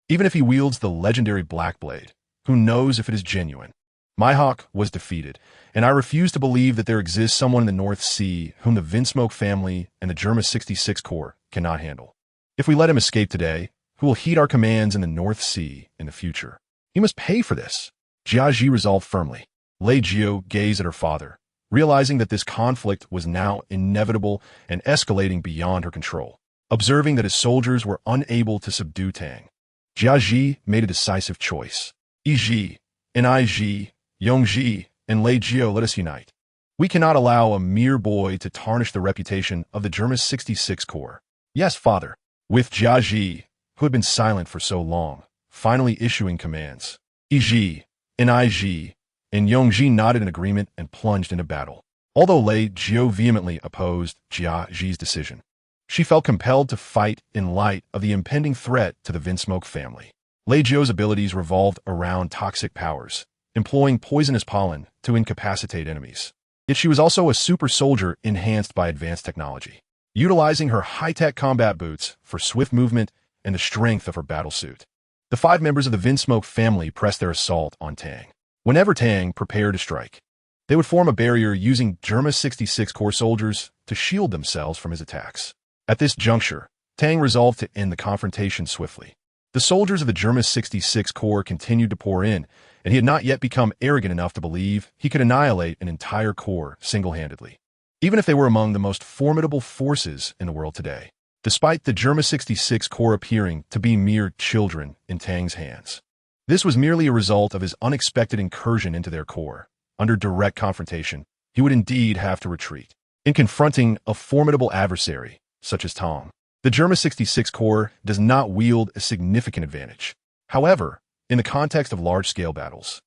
Even if he wields the legendary Black Blade, who knows if it is genuine? Mihawk was defeated, and I refuse to believe that there exists someone in the North Sea whom the Vinsmoke family and the Germa 66 Corps cannot handle. If we let him escape today, who will heed our commands in the North Sea in the future? He must pay for this. Jiaji resolved firmly. Lei Jiao gazed at her father, realizing that this conflict was now inevitable and escalating beyond her control. Observing that his soldiers were unable to subdue Tang, Jiaji made a decisive choice. "EG, NIG, Yongji, and Lei Jiao, let us unite. We cannot allow a mere boy to tarnish the reputation of the Germa 66 Corps." "Yes, father." With Jiaji, who had been silent for so long, finally issuing commands. EG, NIG, and Yongji nodded in agreement and plunged into battle. Although Lei Jiao vehemently opposed Jiaji's decision, she felt compelled to fight in light of the impending threat to the Vinsmoke family. Lei Jiao's abilities revolved around toxic powers, employing poisonous pollen to incapacitate enemies. Yet she was also a super soldier enhanced by advanced technology, utilizing her high-tech combat boots for swift movement and the strength of her battlesuit. The 5 members of the Vinsmoke family pressed their assault on Tang. Whenever Tang prepared to strike, they would form a barrier using Germa 66 Corps soldiers to shield themselves from his attacks. At this juncture, Tang resolved to end the confrontation swiftly. The soldiers of the Germa 66 Corps continued to pour in, and he had not yet become arrogant enough to believe he could annihilate an entire corps single-handedly, even if they were among the most formidable forces in the world today, despite the Germa 66 Corps appearing to be mere children in Tang's hands. This was merely a result of his unexpected incursion into their corps. Under direct confrontation, he would indeed have to retreat. In confronting a formidable adversary, such as Tang, the Germa 66 Corps does not wield a significant advantage. However, in the context of large-scale battles,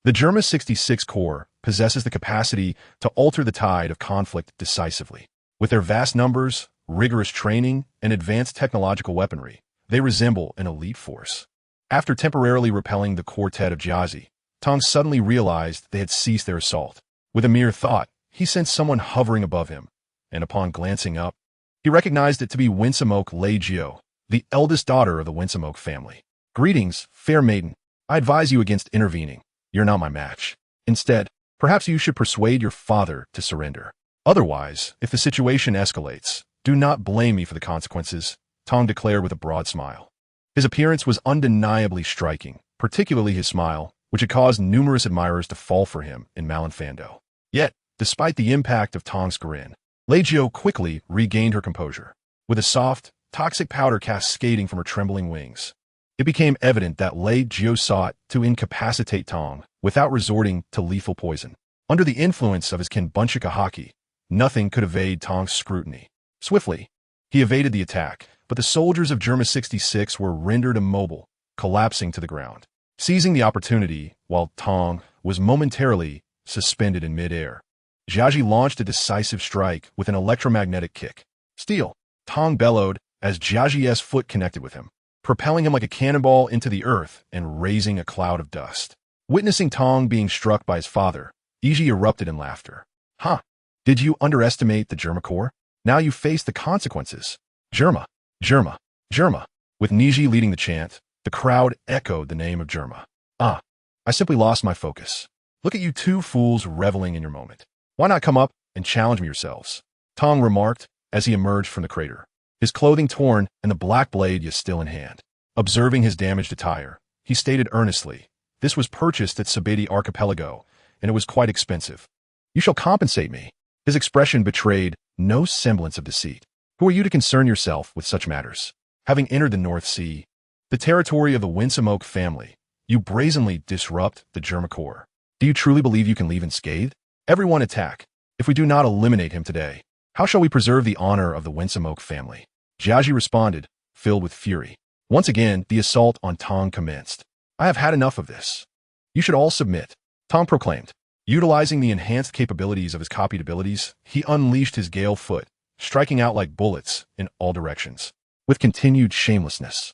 the Germa 66 Corps possesses the capacity to alter the tide of conflict decisively. With their vast numbers, rigorous training, and advanced technological weaponry, they resemble an elite force. After temporarily repelling the quartet of Jiazi, Tang suddenly realized they had ceased their assault. With a mere thought, he sensed someone hovering above him, and upon glancing up, he recognized it to be Winsamoke Lei Jiao, the eldest daughter of the Winsamoke family. "Greetings, fair maiden. I advise you against intervening. You're not my match. Instead, perhaps you should persuade your father to surrender. Otherwise, if the situation escalates, do not blame me for the consequences," Tang declared with a broad smile. His appearance was undeniably striking, particularly his smile, which had caused numerous admirers to fall for him in Malinfando. Yet, despite the impact of Tang's grin, Lei Jiao quickly regained her composure. With a soft, toxic powder cascading from her trembling wings, it became evident that Lei Jiao sought to incapacitate Tang without resorting to lethal poison. Under the influence of his Kenbunchika haki, nothing could evade Tong's scrutiny. Swiftly, he evaded the attack, but the soldiers of Germa 66 were rendered immobile, collapsing to the ground. Seizing the opportunity, while Tong was momentarily suspended in midair, Jiaji launched a decisive strike with an electromagnetic kick. Steel! Tong bellowed as Jiaji's foot connected with him, propelling him like a cannonball into the earth and raising a cloud of dust. Witnessing Tong being struck by his father, Iji erupted in laughter. Huh! Did you underestimate the Germa Corps? Now you face the consequences. Germa! Germa! Germa! With Niji leading the chant, the crowd echoed the name of Germa. Ah! I simply lost my focus. Look at you two fools reveling in your moment. Why not come up and challenge me yourselves? Tong remarked as he emerged from the crater, his clothing torn and the black blade yet still in hand. Observing his damaged attire, he stated earnestly, this was purchased at Sabeti Archipelago, and it was quite expensive. You shall compensate me. His expression betrayed no semblance of deceit. Who are you to concern yourself with such matters? Having entered the North Sea, the territory of the Winsome Oak family, you brazenly disrupt the Germa Corps. Do you truly believe you can leave unscathed? Everyone attack. If we do not eliminate him today, how shall we preserve the honor of the Winsome Oak family? Jiaji responded, filled with fury. Once again, the assault on Tong commenced. I have had enough of this. You should all submit, Tong proclaimed. Utilizing the enhanced capabilities of his copied abilities, he unleashed his gale foot, striking out like bullets in all directions. With continued shamelessness,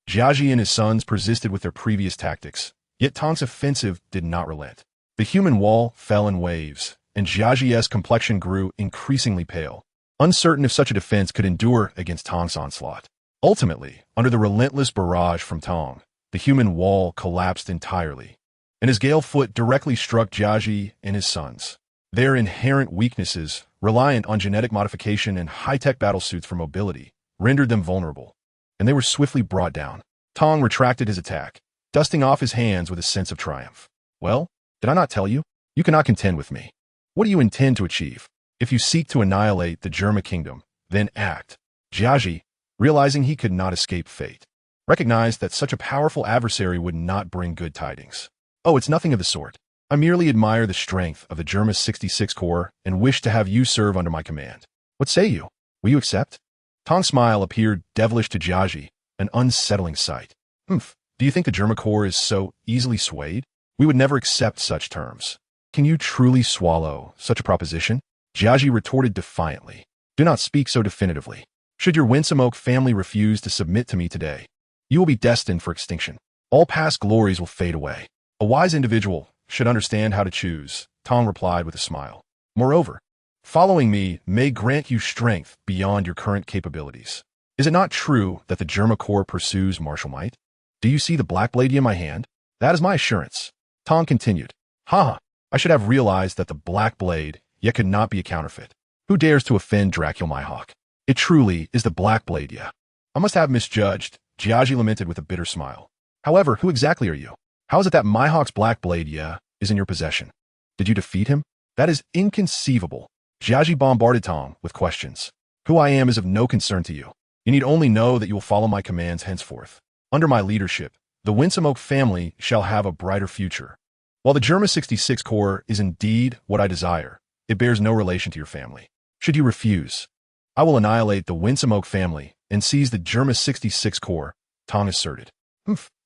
Jiaji and his sons persisted with their previous tactics, yet Tong's offensive did not relent. The human wall fell in waves, and Jiaji's complexion grew increasingly pale, uncertain if such a defense could endure against Tong's onslaught. Ultimately, under the relentless barrage from Tong, the human wall collapsed entirely, and his gale foot directly struck Jiaji and his sons. Their inherent weaknesses, reliant on genetic modification and high-tech battlesuits for mobility, rendered them vulnerable, and they were swiftly brought down. Tong retracted his attack, dusting off his hands with a sense of triumph. Well, did I not tell you? You cannot contend with me. What do you intend to achieve? If you seek to annihilate the Germa kingdom, then act. Jiaji, realizing he could not escape fate, recognized that such a powerful adversary would not bring good tidings. Oh, it's nothing of the sort. I merely admire the strength of the Germa 66 Corps and wish to have you serve under my command. What say you? Will you accept? Tong's smile appeared devilish to Jiaji, an unsettling sight. Do you think the Germa Corps is so easily swayed? We would never accept such terms. Can you truly swallow such a proposition? Jiaji retorted defiantly. Do not speak so definitively. Should your Winsome Oak family refuse to submit to me today, you will be destined for extinction. All past glories will fade away. A wise individual should understand how to choose, Tong replied with a smile. Moreover, following me may grant you strength beyond your current capabilities. Is it not true that the Germa Corps pursues martial might? Do you see the black blade in my hand? That is my assurance. Tong continued. I should have realized that the black blade yet could not be a counterfeit. Who dares to offend Dracula Myhawk? It truly is the black blade, yeah. I must have misjudged, Jiaji lamented with a bitter smile. However, who exactly are you? How is it that Myhawk's black blade, is in your possession? Did you defeat him? That is inconceivable. Jiaji bombarded Tong with questions. Who I am is of no concern to you. You need only know that you will follow my commands henceforth. Under my leadership, the Winsome Oak family shall have a brighter future. While the Germa 66 Corps is indeed what I desire, it bears no relation to your family. Should you refuse, I will annihilate the Winsome Oak family and seize the Germa 66 Corps, Tong asserted.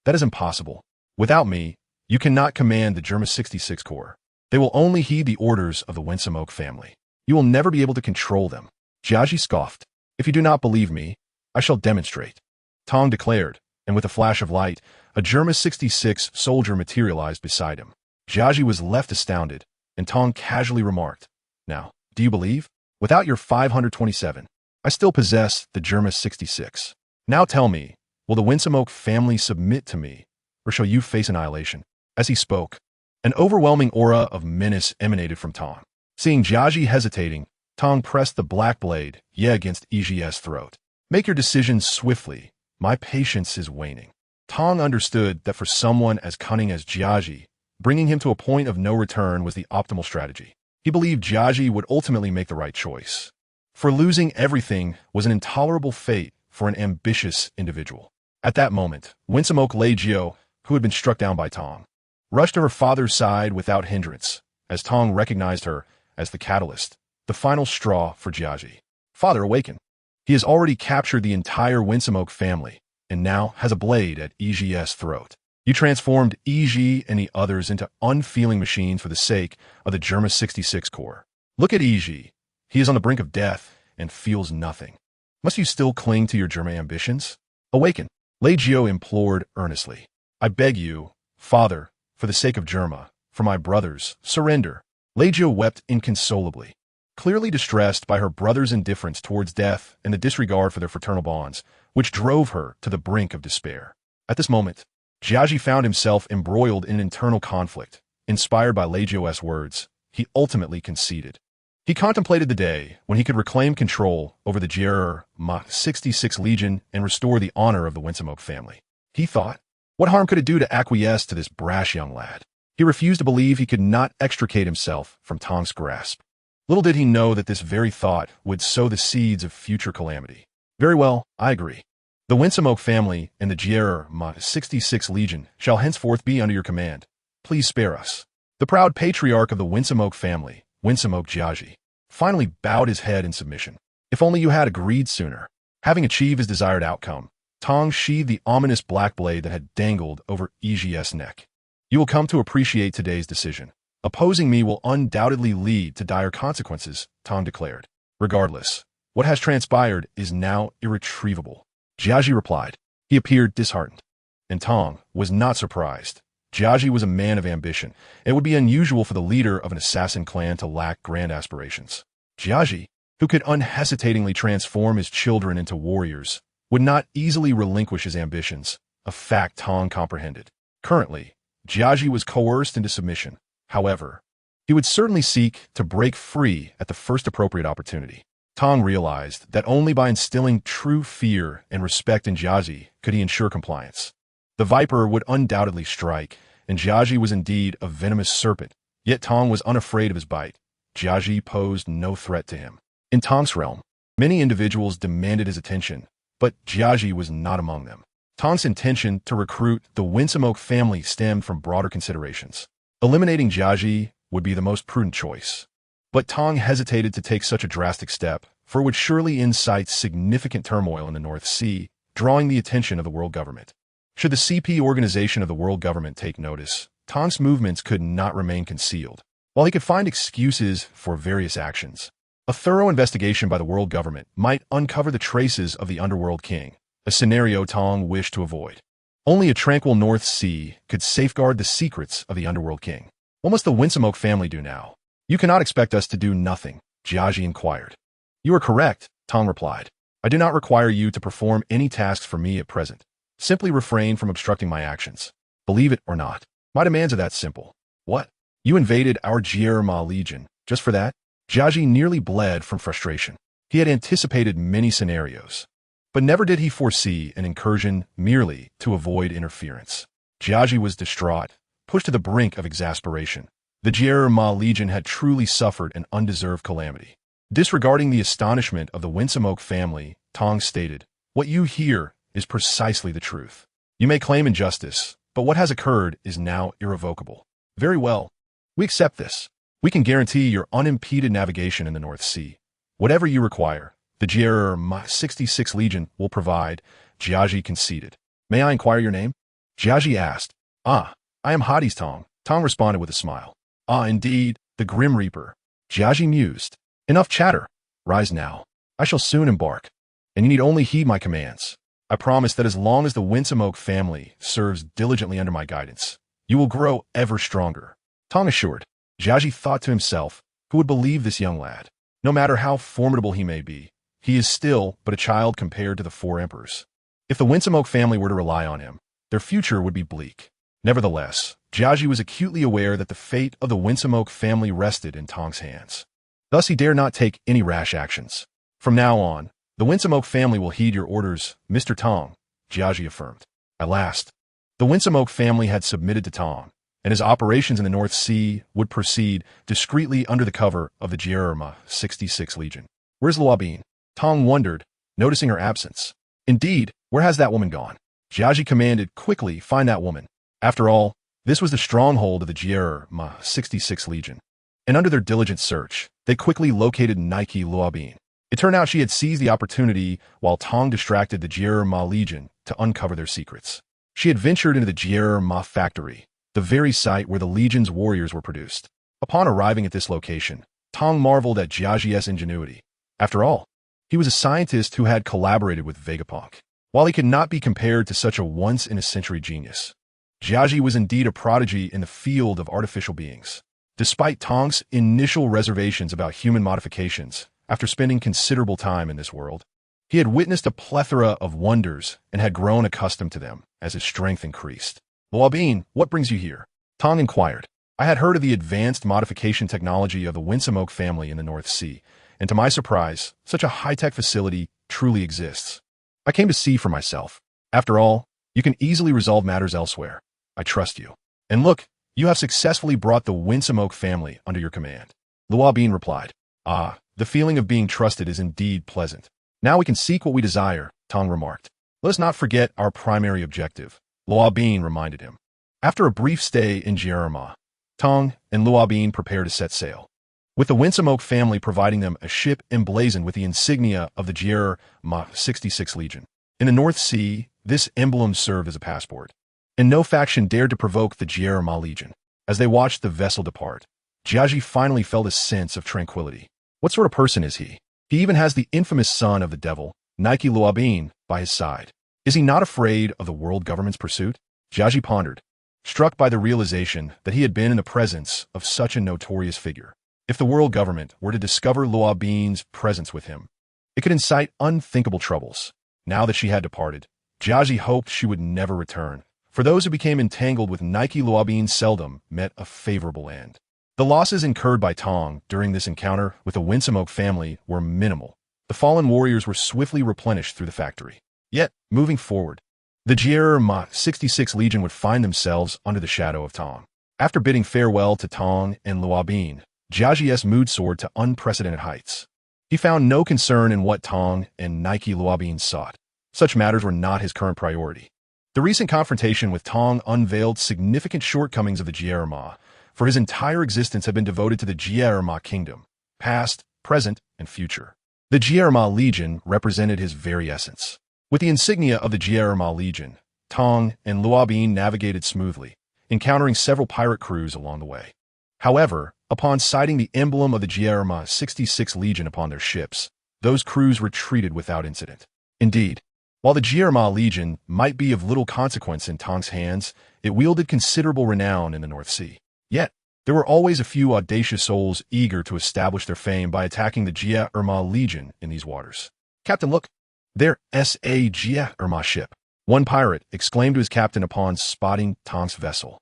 That is impossible. Without me, you cannot command the Germa 66 Corps. They will only heed the orders of the Winsome Oak family. You will never be able to control them. Jiaji scoffed. If you do not believe me, I shall demonstrate. Tong declared, and with a flash of light, a Germa 66 soldier materialized beside him. Jiaji was left astounded, and Tong casually remarked, Now, do you believe? Without your 527, I still possess the Germa 66. Now tell me, will the Winsome Oak family submit to me, or shall you face annihilation? As he spoke, an overwhelming aura of menace emanated from Tong. Seeing Jiaji hesitating, Tong pressed the black blade against Iji's throat. Make your decisions swiftly. My patience is waning. Tong understood that for someone as cunning as Jiaji, bringing him to a point of no return was the optimal strategy. He believed Jiaji would ultimately make the right choice. For losing everything was an intolerable fate for an ambitious individual. At that moment, Winsome Oak Lei Jio, who had been struck down by Tong, rushed to her father's side without hindrance, as Tong recognized her as the catalyst, the final straw for Jiaji. Father awakened. He has already captured the entire Winsome Oak family, and now has a blade at EG's throat. You transformed EG and the others into unfeeling machines for the sake of the Germa 66 Corps. Look at EG. He is on the brink of death and feels nothing. Must you still cling to your Germa ambitions? Awaken. Lei Jiao implored earnestly. I beg you, Father, for the sake of Germa, for my brothers, surrender. Lei Jiao wept inconsolably. Clearly distressed by her brother's indifference towards death and the disregard for their fraternal bonds, which drove her to the brink of despair. At this moment, Jiaji found himself embroiled in an internal conflict. Inspired by Lei Jiao's words, he ultimately conceded. He contemplated the day when he could reclaim control over the Germa 66 Legion and restore the honor of the Winsome Oak family. He thought, what harm could it do to acquiesce to this brash young lad? He refused to believe he could not extricate himself from Tong's grasp. Little did he know that this very thought would sow the seeds of future calamity. Very well, I agree. The Winsome Oak family and the Germa 66 Legion shall henceforth be under your command. Please spare us. The proud patriarch of the Winsome Oak family, Winsome Oak Jiaji, finally bowed his head in submission. If only you had agreed sooner. Having achieved his desired outcome, Tong sheathed the ominous black blade that had dangled over EG's neck. You will come to appreciate today's decision. Opposing me will undoubtedly lead to dire consequences, Tong declared. Regardless, what has transpired is now irretrievable. Jiaji replied. He appeared disheartened. And Tong was not surprised. Jiaji was a man of ambition. It would be unusual for the leader of an assassin clan to lack grand aspirations. Jiaji, who could unhesitatingly transform his children into warriors, would not easily relinquish his ambitions, a fact Tong comprehended. Currently, Jiaji was coerced into submission. However, he would certainly seek to break free at the first appropriate opportunity. Tong realized that only by instilling true fear and respect in Jiaji could he ensure compliance. The viper would undoubtedly strike, and Jiaji was indeed a venomous serpent, yet Tong was unafraid of his bite. Jiaji posed no threat to him. In Tong's realm, many individuals demanded his attention, but Jiaji was not among them. Tong's intention to recruit the Winsome Oak family stemmed from broader considerations. Eliminating Jiaji would be the most prudent choice. But Tong hesitated to take such a drastic step, for it would surely incite significant turmoil in the North Sea, drawing the attention of the world government. Should the CP organization of the world government take notice, Tong's movements could not remain concealed. While he could find excuses for various actions, a thorough investigation by the world government might uncover the traces of the Underworld King, a scenario Tong wished to avoid. Only a tranquil North Sea could safeguard the secrets of the Underworld King. What must the Winsome Oak family do now? You cannot expect us to do nothing, Jiaji inquired. You are correct, Tong replied. I do not require you to perform any tasks for me at present. Simply refrain from obstructing my actions. Believe it or not, my demands are that simple. What? You invaded our Germa Legion, just for that? Jiaji nearly bled from frustration. He had anticipated many scenarios, but never did he foresee an incursion merely to avoid interference. Jiaji was distraught, pushed to the brink of exasperation. The Germa Legion had truly suffered an undeserved calamity. Disregarding the astonishment of the Winsome Oak family, Tong stated, what you hear is precisely the truth. You may claim injustice, but what has occurred is now irrevocable. Very well. We accept this. We can guarantee your unimpeded navigation in the North Sea. Whatever you require, the Germa 66 Legion will provide, Jiaji conceded. May I inquire your name? Jiaji asked. I am Hades Tong. Tong responded with a smile. Indeed, the Grim Reaper. Jiaji mused. Enough chatter. Rise now. I shall soon embark, and you need only heed my commands. I promise that as long as the Winsome Oak family serves diligently under my guidance, you will grow ever stronger. Tong assured. Jiaji thought to himself, who would believe this young lad? No matter how formidable he may be, he is still but a child compared to the four emperors. If the Winsome Oak family were to rely on him, their future would be bleak. Nevertheless, Jiaji was acutely aware that the fate of the Winsome Oak family rested in Tong's hands. Thus he dare not take any rash actions. From now on, the Winsome Oak family will heed your orders, Mr. Tong, Jiaji affirmed. At last, the Winsome Oak family had submitted to Tong, and his operations in the North Sea would proceed discreetly under the cover of the Germa 66 Legion. Where's Luo Bin? Tong wondered, noticing her absence. Indeed, where has that woman gone? Jiaji commanded, quickly find that woman. After all, this was the stronghold of the Germa 66 Legion. and under their diligent search, they quickly located Nike Luabin. It turned out she had seized the opportunity while Tong distracted the Jie-Er-Ma Legion to uncover their secrets. She had ventured into the Jie-Er-Ma factory, the very site where the Legion's warriors were produced. Upon arriving at this location, Tong marveled at Jiaji's ingenuity. After all, he was a scientist who had collaborated with Vegapunk. While he could not be compared to such a once-in-a-century genius, Jiaji was indeed a prodigy in the field of artificial beings. Despite Tong's initial reservations about human modifications, after spending considerable time in this world, he had witnessed a plethora of wonders and had grown accustomed to them as his strength increased. Luabin, what brings you here? Tong inquired. I had heard of the advanced modification technology of the Winsome Oak family in the North Sea, and to my surprise, such a high-tech facility truly exists. I came to see for myself. After all, you can easily resolve matters elsewhere. I trust you. And look, you have successfully brought the Winsome Oak family under your command. Luabin replied. Ah, the feeling of being trusted is indeed pleasant. Now we can seek what we desire, Tong remarked. Let us not forget our primary objective, Luabin reminded him. After a brief stay in Jie-Er-Ma, Tong and Luabin prepared to set sail, with the Winsome Oak family providing them a ship emblazoned with the insignia of the Jie-Er-Ma 66 Legion. In the North Sea, this emblem served as a passport, and no faction dared to provoke the Jie-Er-Ma Legion. As they watched the vessel depart, Jiaji finally felt a sense of tranquility. What sort of person is he? He even has the infamous son of the devil, Nike Luabin, by his side. Is he not afraid of the world government's pursuit? Jiaji pondered, struck by the realization that he had been in the presence of such a notorious figure. If the world government were to discover Luabin's presence with him, it could incite unthinkable troubles. Now that she had departed, Jiaji hoped she would never return, for those who became entangled with Nike Luabin seldom met a favorable end. The losses incurred by Tong during this encounter with the Winsome Oak family were minimal. The fallen warriors were swiftly replenished through the factory. Yet, moving forward, the Jie-Er-Ma 66 Legion would find themselves under the shadow of Tong. After bidding farewell to Tong and Luabin, Jiaji's mood soared to unprecedented heights. He found no concern in what Tong and Nike Luabin sought. Such matters were not his current priority. The recent confrontation with Tong unveiled significant shortcomings of the Jie-Er-Ma, for his entire existence had been devoted to the Jie-Er-Ma kingdom, past, present, and future. The Jie-Er-Ma Legion represented his very essence. With the insignia of the Jie-Er-Ma Legion, Tong and Luabin navigated smoothly, encountering several pirate crews along the way. However, upon sighting the emblem of the Jie-Er-Ma 66 Legion upon their ships, those crews retreated without incident. Indeed, while the Jie-Er-Ma Legion might be of little consequence in Tong's hands, it wielded considerable renown in the North Sea. Yet, there were always a few audacious souls eager to establish their fame by attacking the Jie-Er-Ma Legion in these waters. Captain, look! There's a Jie-Er-Ma ship, one pirate exclaimed to his captain upon spotting Tong's vessel.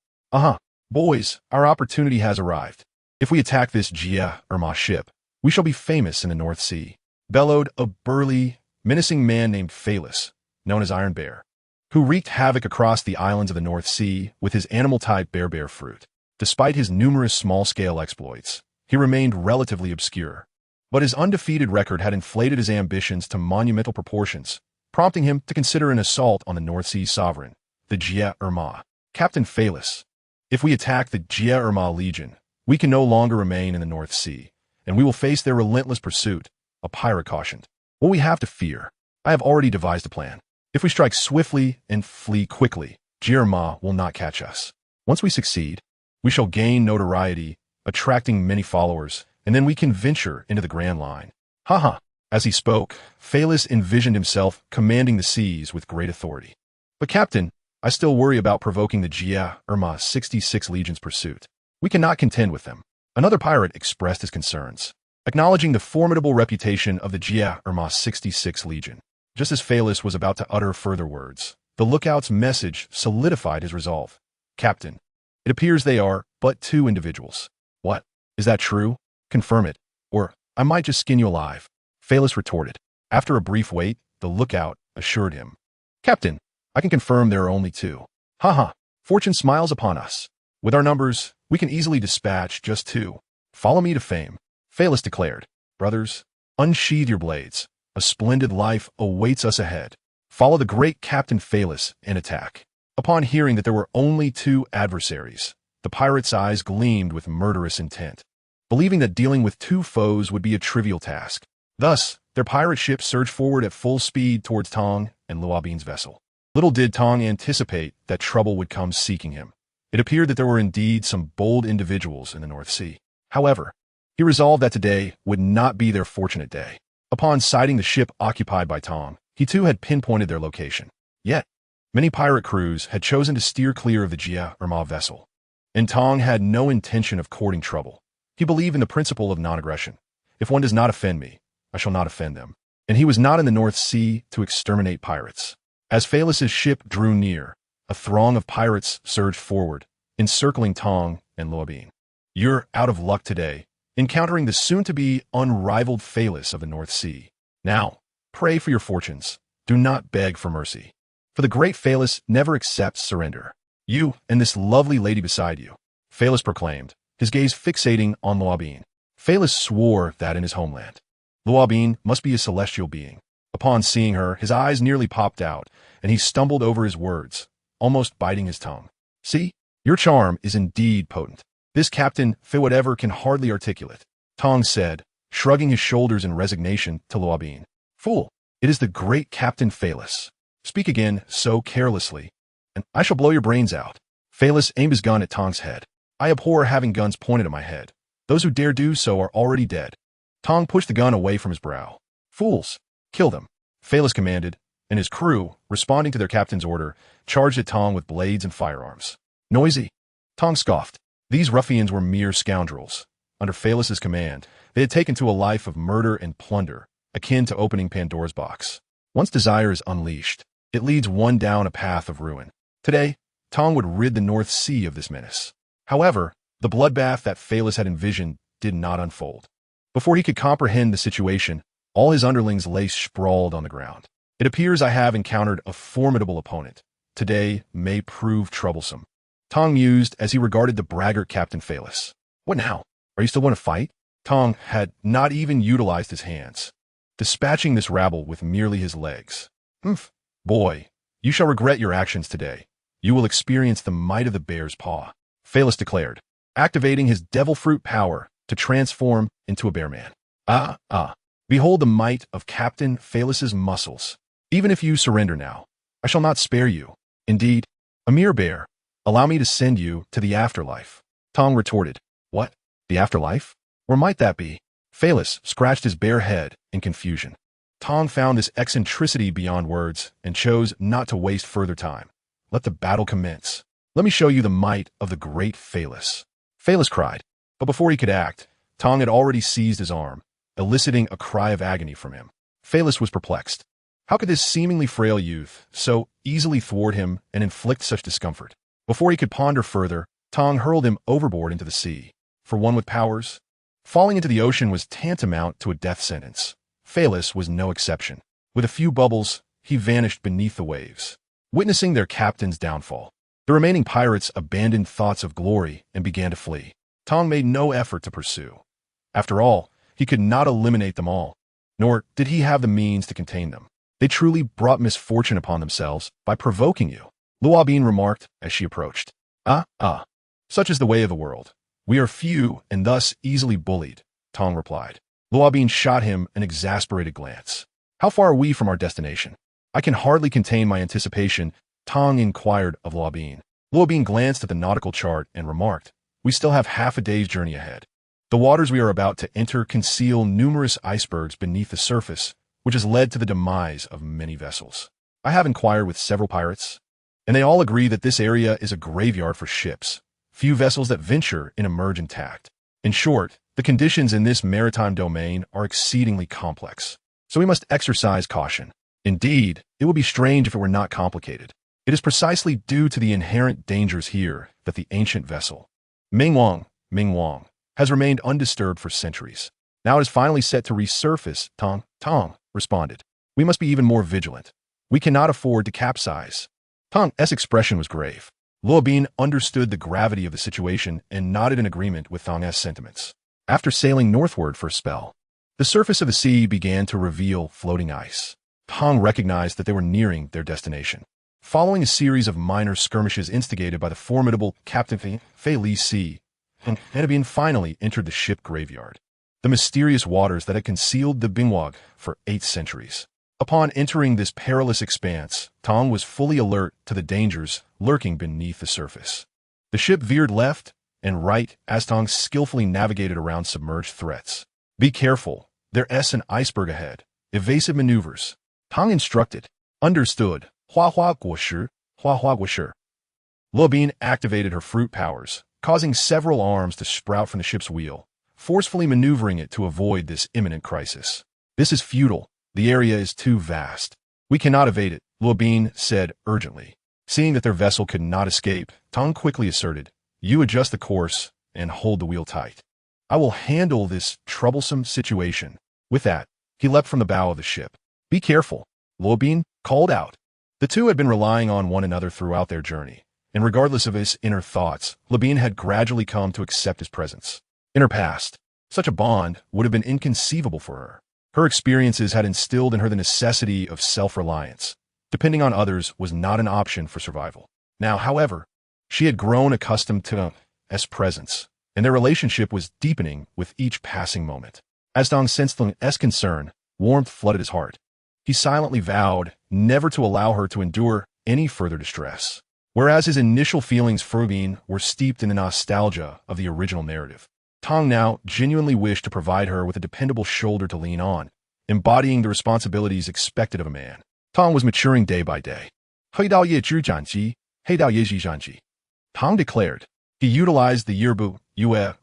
Boys, our opportunity has arrived. If we attack this Jie-Er-Ma ship, we shall be famous in the North Sea, bellowed a burly, menacing man named Phalis, known as Iron Bear, who wreaked havoc across the islands of the North Sea with his animal-type bear fruit. Despite his numerous small-scale exploits, he remained relatively obscure, but his undefeated record had inflated his ambitions to monumental proportions, prompting him to consider an assault on the North Sea sovereign, the Jie-Er-Ma. Captain Phalis, if we attack the Jie-Er-Ma Legion, we can no longer remain in the North Sea, and we will face their relentless pursuit, a pirate cautioned. What we have to fear, I have already devised a plan. If we strike swiftly and flee quickly, Jie-Er-Ma will not catch us. Once we succeed, we shall gain notoriety, attracting many followers, and then we can venture into the Grand Line. As he spoke, Phalis envisioned himself commanding the seas with great authority. But Captain, I still worry about provoking the Jie-Er-Ma 66 Legion's pursuit. We cannot contend with them. Another pirate expressed his concerns, acknowledging the formidable reputation of the Jie-Er-Ma 66 Legion. Just as Phalis was about to utter further words, the lookout's message solidified his resolve. Captain, it appears they are but two individuals. What? Is that true? Confirm it, or I might just skin you alive. Phalis retorted. After a brief wait, the lookout assured him. Captain, I can confirm there are only two. Fortune smiles upon us. With our numbers, we can easily dispatch just two. Follow me to fame, Phalis declared. Brothers, unsheathe your blades. A splendid life awaits us ahead. Follow the great Captain Phalis and attack. Upon hearing that there were only two adversaries, the pirate's eyes gleamed with murderous intent. believing that dealing with two foes would be a trivial task. Thus, their pirate ship surged forward at full speed towards Tong and Luobin's vessel. Little did Tong anticipate that trouble would come seeking him. It appeared that there were indeed some bold individuals in the North Sea. However, he resolved that today would not be their fortunate day. Upon sighting the ship occupied by Tong, he too had pinpointed their location. Yet, many pirate crews had chosen to steer clear of the Jia or Ma vessel. And Tong had no intention of courting trouble. He believed in the principle of non-aggression. If one does not offend me, I shall not offend them. And he was not in the North Sea to exterminate pirates. As Phaelus's ship drew near, a throng of pirates surged forward, encircling Tong and Luobin. You're out of luck today, encountering the soon-to-be unrivaled Phaelus of the North Sea. Now, pray for your fortunes. Do not beg for mercy. For the great Phaelus never accepts surrender. You and this lovely lady beside you, Phaelus proclaimed, his gaze fixating on Luobin. Phaelus swore that in his homeland, Luobin must be a celestial being. Upon seeing her, his eyes nearly popped out, and he stumbled over his words, almost biting his tongue. See, your charm is indeed potent. This Captain whatever can hardly articulate, Tong said, shrugging his shoulders in resignation to Luobin. Fool, it is the great Captain Phaelus. Speak again so carelessly, and I shall blow your brains out. Phaelus aimed his gun at Tong's head. I abhor having guns pointed at my head. Those who dare do so are already dead. Tong pushed the gun away from his brow. Fools, kill them, Phaelus commanded, and his crew, responding to their captain's order, charged at Tong with blades and firearms. Noisy, Tong scoffed. These ruffians were mere scoundrels. Under Phaelus's command, they had taken to a life of murder and plunder, akin to opening Pandora's box. Once desire is unleashed, it leads one down a path of ruin. Today, Tong would rid the North Sea of this menace. However, the bloodbath that Phaelus had envisioned did not unfold. Before he could comprehend the situation, all his underlings lay sprawled on the ground. It appears I have encountered a formidable opponent. Today may prove troublesome. Tong mused as he regarded the braggart Captain Phaelus. What now? Are you still going to fight? Tong had not even utilized his hands, dispatching this rabble with merely his legs. Boy, you shall regret your actions today. You will experience the might of the bear's paw, Phaelus declared, activating his devil fruit power to transform into a bear man. Behold the might of Captain Phaelus's muscles. Even if you surrender now, I shall not spare you. Indeed, a mere bear. Allow me to send you to the afterlife. Tong retorted. What? The afterlife? Where might that be? Phaelus scratched his bare head in confusion. Tong found this eccentricity beyond words and chose not to waste further time. Let the battle commence. Let me show you the might of the great Phaelus. Phaelus cried, but before he could act, Tong had already seized his arm, eliciting a cry of agony from him. Phaelus was perplexed. How could this seemingly frail youth so easily thwart him and inflict such discomfort? Before he could ponder further, Tong hurled him overboard into the sea. For one with powers, falling into the ocean was tantamount to a death sentence. Phaelus was no exception. With a few bubbles, he vanished beneath the waves, witnessing their captain's downfall. The remaining pirates abandoned thoughts of glory and began to flee. Tong made no effort to pursue. After all, he could not eliminate them all, nor did he have the means to contain them. They truly brought misfortune upon themselves by provoking you, Luobin remarked as she approached. Such is the way of the world. We are few and thus easily bullied, Tong replied. Luobin shot him an exasperated glance. How far are we from our destination? I can hardly contain my anticipation, Tong inquired of Luobin. Luobin glanced at the nautical chart and remarked, we still have half a day's journey ahead. The waters we are about to enter conceal numerous icebergs beneath the surface, which has led to the demise of many vessels. I have inquired with several pirates, and they all agree that this area is a graveyard for ships. Few vessels that venture in emerge intact. In short, the conditions in this maritime domain are exceedingly complex, so we must exercise caution. Indeed, it would be strange if it were not complicated. It is precisely due to the inherent dangers here that the ancient vessel, Ming Wang, has remained undisturbed for centuries. Now it is finally set to resurface, Tong responded. We must be even more vigilant. We cannot afford to capsize. Tong's expression was grave. Luobin understood the gravity of the situation and nodded in agreement with Thong's sentiments. After sailing northward for a spell, the surface of the sea began to reveal floating ice. Tong recognized that they were nearing their destination. Following a series of minor skirmishes instigated by the formidable Captain Phaelis, and Enabine finally entered the ship graveyard, the mysterious waters that had concealed the Bingwag for 8 centuries. Upon entering this perilous expanse, Tong was fully alert to the dangers lurking beneath the surface. The ship veered left and right as Tong skillfully navigated around submerged threats. Be careful, there's an iceberg ahead. Evasive maneuvers. Tong instructed. Understood. Hua hua guo shi, hua hua guo shi. Lubin activated her fruit powers, causing several arms to sprout from the ship's wheel, forcefully maneuvering it to avoid this imminent crisis. This is futile. The area is too vast. We cannot evade it, Lubin said urgently. Seeing that their vessel could not escape, Tong quickly asserted, You adjust the course and hold the wheel tight. I will handle this troublesome situation. With that, he leapt from the bow of the ship. Be careful, Lubin called out. The two had been relying on one another throughout their journey, and regardless of his inner thoughts, Lubin had gradually come to accept his presence. In her past, such a bond would have been inconceivable for her. Her experiences had instilled in her the necessity of self-reliance. Depending on others was not an option for survival. Now, however, she had grown accustomed to his presence, and their relationship was deepening with each passing moment. As Tong sensed his concern, warmth flooded his heart. He silently vowed never to allow her to endure any further distress. Whereas his initial feelings for Lubin were steeped in the nostalgia of the original narrative, Tong now genuinely wished to provide her with a dependable shoulder to lean on, embodying the responsibilities expected of a man. Tong was maturing day by day. 黑道业之长期, 黑道业之长期. Tong declared. He utilized the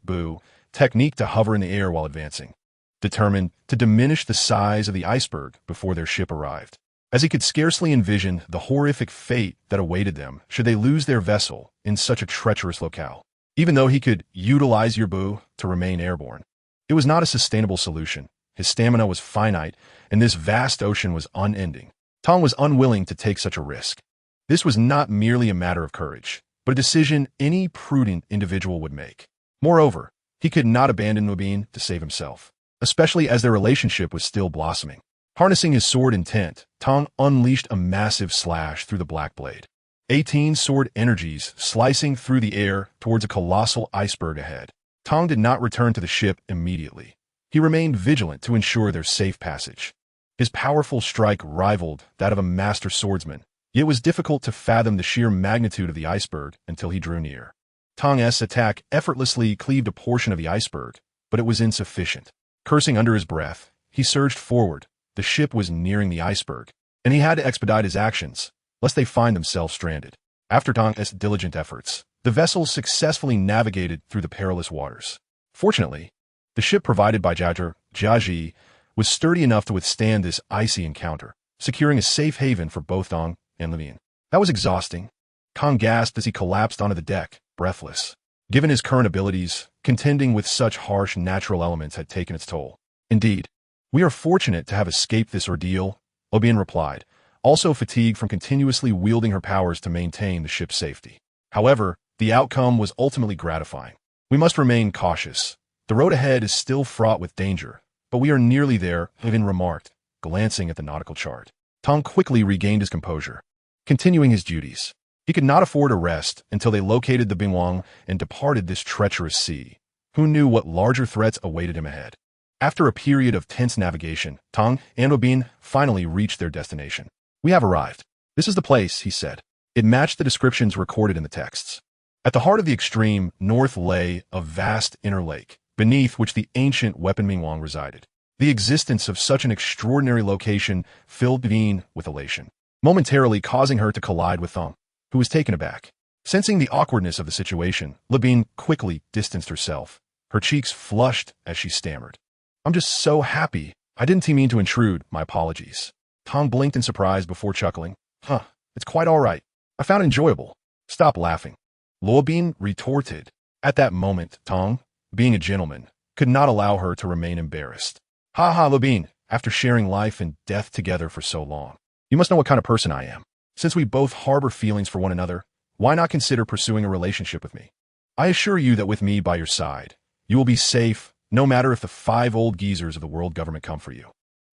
bu technique to hover in the air while advancing, determined to diminish the size of the iceberg before their ship arrived, as he could scarcely envision the horrific fate that awaited them should they lose their vessel in such a treacherous locale. Even though he could utilize bu to remain airborne, it was not a sustainable solution. His stamina was finite, and this vast ocean was unending. Tong was unwilling to take such a risk. This was not merely a matter of courage, but a decision any prudent individual would make. Moreover, he could not abandon Lubin to save himself, especially as their relationship was still blossoming. Harnessing his sword intent, Tong unleashed a massive slash through the black blade. 18 sword energies slicing through the air towards a colossal iceberg ahead. Tong did not return to the ship immediately. He remained vigilant to ensure their safe passage. His powerful strike rivaled that of a master swordsman, yet it was difficult to fathom the sheer magnitude of the iceberg until he drew near. Tong's attack effortlessly cleaved a portion of the iceberg, but it was insufficient. Cursing under his breath, he surged forward. The ship was nearing the iceberg, and he had to expedite his actions, lest they find themselves stranded. After Tong's diligent efforts, the vessel successfully navigated through the perilous waters. Fortunately, the ship provided by Jiaji was sturdy enough to withstand this icy encounter, securing a safe haven for both Tong and Lubin. That was exhausting. Tong gasped as he collapsed onto the deck, breathless. Given his current abilities, contending with such harsh natural elements had taken its toll. Indeed, we are fortunate to have escaped this ordeal, Lubin replied, also fatigued from continuously wielding her powers to maintain the ship's safety. However, the outcome was ultimately gratifying. We must remain cautious. The road ahead is still fraught with danger, but we are nearly there, Lubin remarked, glancing at the nautical chart. Tong quickly regained his composure, continuing his duties. He could not afford a rest until they located the Bingwang and departed this treacherous sea. Who knew what larger threats awaited him ahead? After a period of tense navigation, Tong and Lubin finally reached their destination. We have arrived. This is the place, he said. It matched the descriptions recorded in the texts. At the heart of the extreme north lay a vast inner lake, beneath which the ancient weapon Bingwang resided. The existence of such an extraordinary location filled Lubin with elation, momentarily causing her to collide with Tong, who was taken aback. Sensing the awkwardness of the situation, Lubin quickly distanced herself. Her cheeks flushed as she stammered. I'm just so happy. I didn't mean to intrude. My apologies. Tong blinked in surprise before chuckling. It's quite all right. I found it enjoyable. Stop laughing. Lubin retorted. At that moment, Tong, being a gentleman, could not allow her to remain embarrassed. Ha ha, Lubin, after sharing life and death together for so long. You must know what kind of person I am. Since we both harbor feelings for one another, why not consider pursuing a relationship with me? I assure you that with me by your side, you will be safe, no matter if the 5 old geezers of the world government come for you.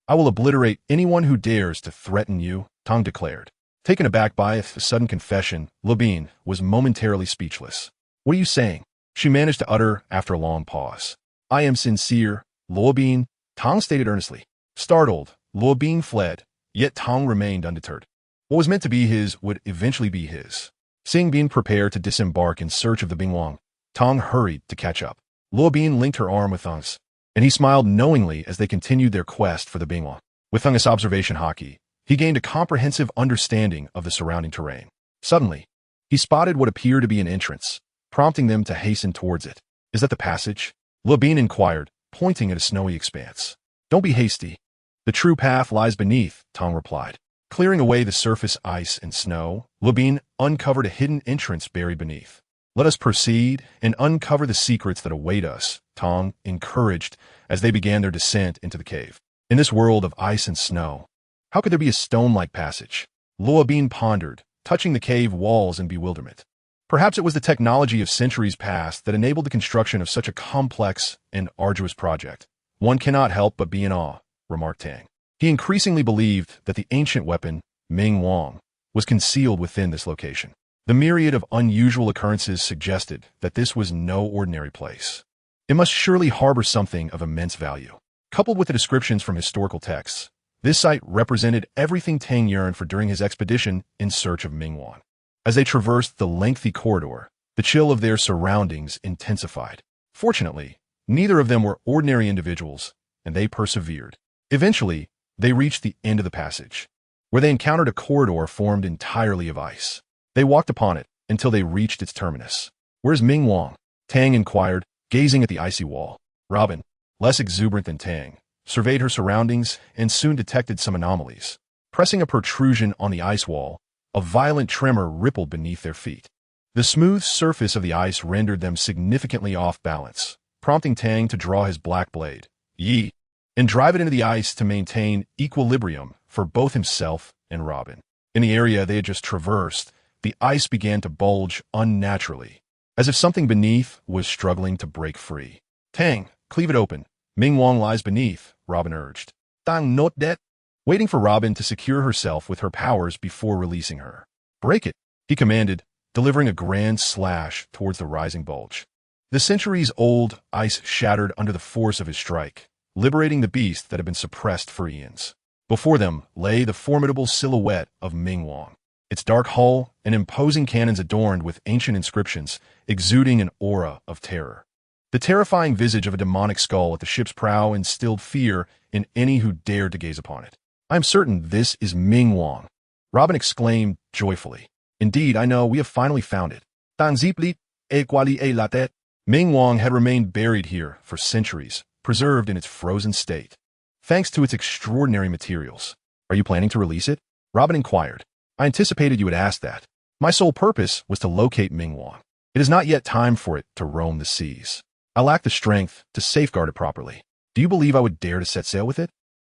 I will obliterate anyone who dares to threaten you, Tong declared. Taken aback by a sudden confession, Lubin was momentarily speechless. What are you saying? She managed to utter after a long pause. I am sincere, Luobin, Tang stated earnestly. Startled, Luobin fled, yet Tang remained undeterred. What was meant to be his would eventually be his. Seeing Bin prepare to disembark in search of the Bingwang, Tang hurried to catch up. Luobin linked her arm with Tang's, and he smiled knowingly as they continued their quest for the Bingwang. With Tang's observation haki, he gained a comprehensive understanding of the surrounding terrain. Suddenly, he spotted what appeared to be an entrance, prompting them to hasten towards it. Is that the passage? Luobin inquired, pointing at a snowy expanse. Don't be hasty. The true path lies beneath, Tang replied. Clearing away the surface ice and snow, Luobin uncovered a hidden entrance buried beneath. Let us proceed and uncover the secrets that await us, Tang encouraged as they began their descent into the cave. In this world of ice and snow, how could there be a stone-like passage? Luobin pondered, touching the cave walls in bewilderment. Perhaps it was the technology of centuries past that enabled the construction of such a complex and arduous project. One cannot help but be in awe, remarked Tang. He increasingly believed that the ancient weapon, Ming Wang, was concealed within this location. The myriad of unusual occurrences suggested that this was no ordinary place. It must surely harbor something of immense value. Coupled with the descriptions from historical texts, this site represented everything Tang yearned for during his expedition in search of Ming Wang. As they traversed the lengthy corridor, the chill of their surroundings intensified. Fortunately, neither of them were ordinary individuals, and they persevered. Eventually, they reached the end of the passage, where they encountered a corridor formed entirely of ice. They walked upon it until they reached its terminus. Where's Ming Wang? Tang inquired, gazing at the icy wall. Robin, less exuberant than Tang, surveyed her surroundings and soon detected some anomalies. Pressing a protrusion on the ice wall, a violent tremor rippled beneath their feet. The smooth surface of the ice rendered them significantly off balance, prompting Tang to draw his black blade, Yi, and drive it into the ice to maintain equilibrium for both himself and Robin. In the area they had just traversed, the ice began to bulge unnaturally, as if something beneath was struggling to break free. Tang, cleave it open. Ming Wang lies beneath, Robin urged. Tang not that. Waiting for Robin to secure herself with her powers before releasing her. Break it, he commanded, delivering a grand slash towards the rising bulge. The centuries-old ice shattered under the force of his strike, liberating the beast that had been suppressed for eons. Before them lay the formidable silhouette of Ming Wang, its dark hull and imposing cannons adorned with ancient inscriptions, exuding an aura of terror. The terrifying visage of a demonic skull at the ship's prow instilled fear in any who dared to gaze upon it. I am certain this is Ming Wang, Robin exclaimed joyfully. Indeed, I know, we have finally found it. Ming Wang had remained buried here for centuries, preserved in its frozen state, thanks to its extraordinary materials. Are you planning to release it? Robin inquired. I anticipated you would ask that. My sole purpose was to locate Ming Wang. It is not yet time for it to roam the seas. I lack the strength to safeguard it properly. Do you believe I would dare to set sail with it?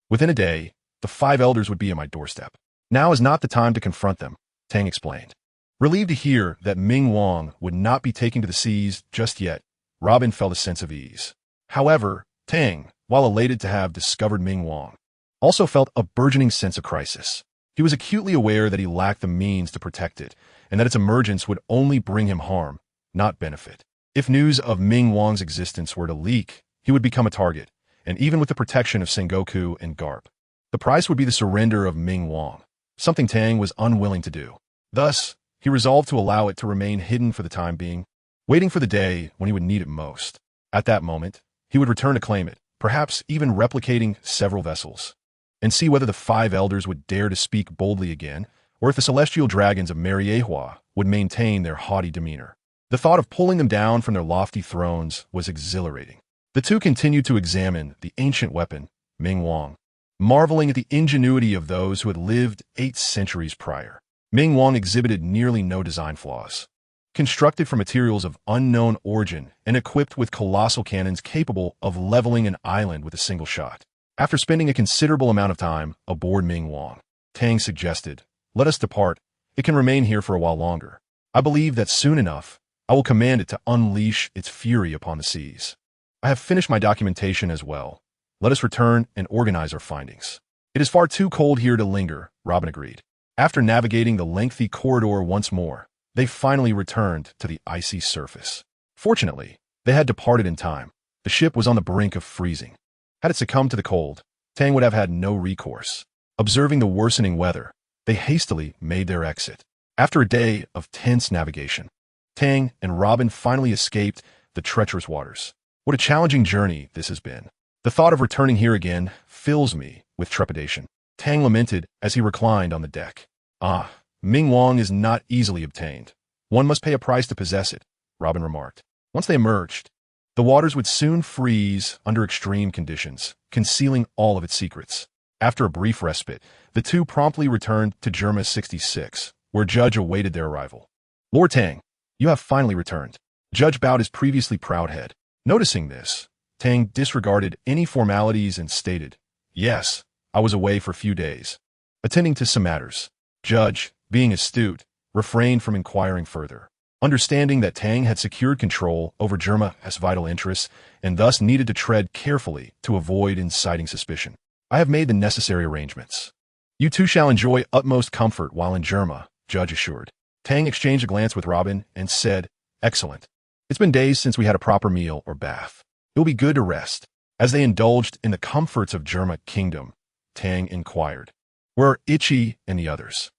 Within a day, the 5 elders would be at my doorstep. Now is not the time to confront them, Tang explained. Relieved to hear that Ming Wang would not be taken to the seas just yet, Robin felt a sense of ease. However, Tang, while elated to have discovered Ming Wang, also felt a burgeoning sense of crisis. He was acutely aware that he lacked the means to protect it, and that its emergence would only bring him harm, not benefit. If news of Ming Wang's existence were to leak, he would become a target, and even with the protection of Sengoku and Garp, the price would be the surrender of Ming Wang, something Tang was unwilling to do. Thus, he resolved to allow it to remain hidden for the time being, waiting for the day when he would need it most. At that moment, he would return to claim it, perhaps even replicating several vessels, and see whether the 5 elders would dare to speak boldly again, or if the celestial dragons of Mariehua would maintain their haughty demeanor. The thought of pulling them down from their lofty thrones was exhilarating. The two continued to examine the ancient weapon, Ming Wang, marveling at the ingenuity of those who had lived 8 centuries prior. Ming Wang exhibited nearly no design flaws. Constructed from materials of unknown origin and equipped with colossal cannons capable of leveling an island with a single shot. After spending a considerable amount of time aboard Ming Wang, Tang suggested, let us depart. It can remain here for a while longer. I believe that soon enough, I will command it to unleash its fury upon the seas. I have finished my documentation as well. Let us return and organize our findings. It is far too cold here to linger, Robin agreed. After navigating the lengthy corridor once more, they finally returned to the icy surface. Fortunately, they had departed in time. The ship was on the brink of freezing. Had it succumbed to the cold, Tang would have had no recourse. Observing the worsening weather, they hastily made their exit. After a day of tense navigation, Tang and Robin finally escaped the treacherous waters. What a challenging journey this has been. The thought of returning here again fills me with trepidation. Tang lamented as he reclined on the deck. Ah, Ming Wang is not easily obtained. One must pay a price to possess it, Robin remarked. Once they emerged, the waters would soon freeze under extreme conditions, concealing all of its secrets. After a brief respite, the two promptly returned to Germa 66, where Judge awaited their arrival. Lord Tang, you have finally returned. Judge bowed his previously proud head. Noticing this, Tang disregarded any formalities and stated, Yes, I was away for a few days, attending to some matters. Judge, being astute, refrained from inquiring further. Understanding that Tang had secured control over Germa's vital interests and thus needed to tread carefully to avoid inciting suspicion. I have made the necessary arrangements. You two shall enjoy utmost comfort while in Germa, Judge assured. Tang exchanged a glance with Robin and said, Excellent. It's been days since we had a proper meal or bath. It will be good to rest. As they indulged in the comforts of Germa Kingdom, Tang inquired, Where are Ichi and the others?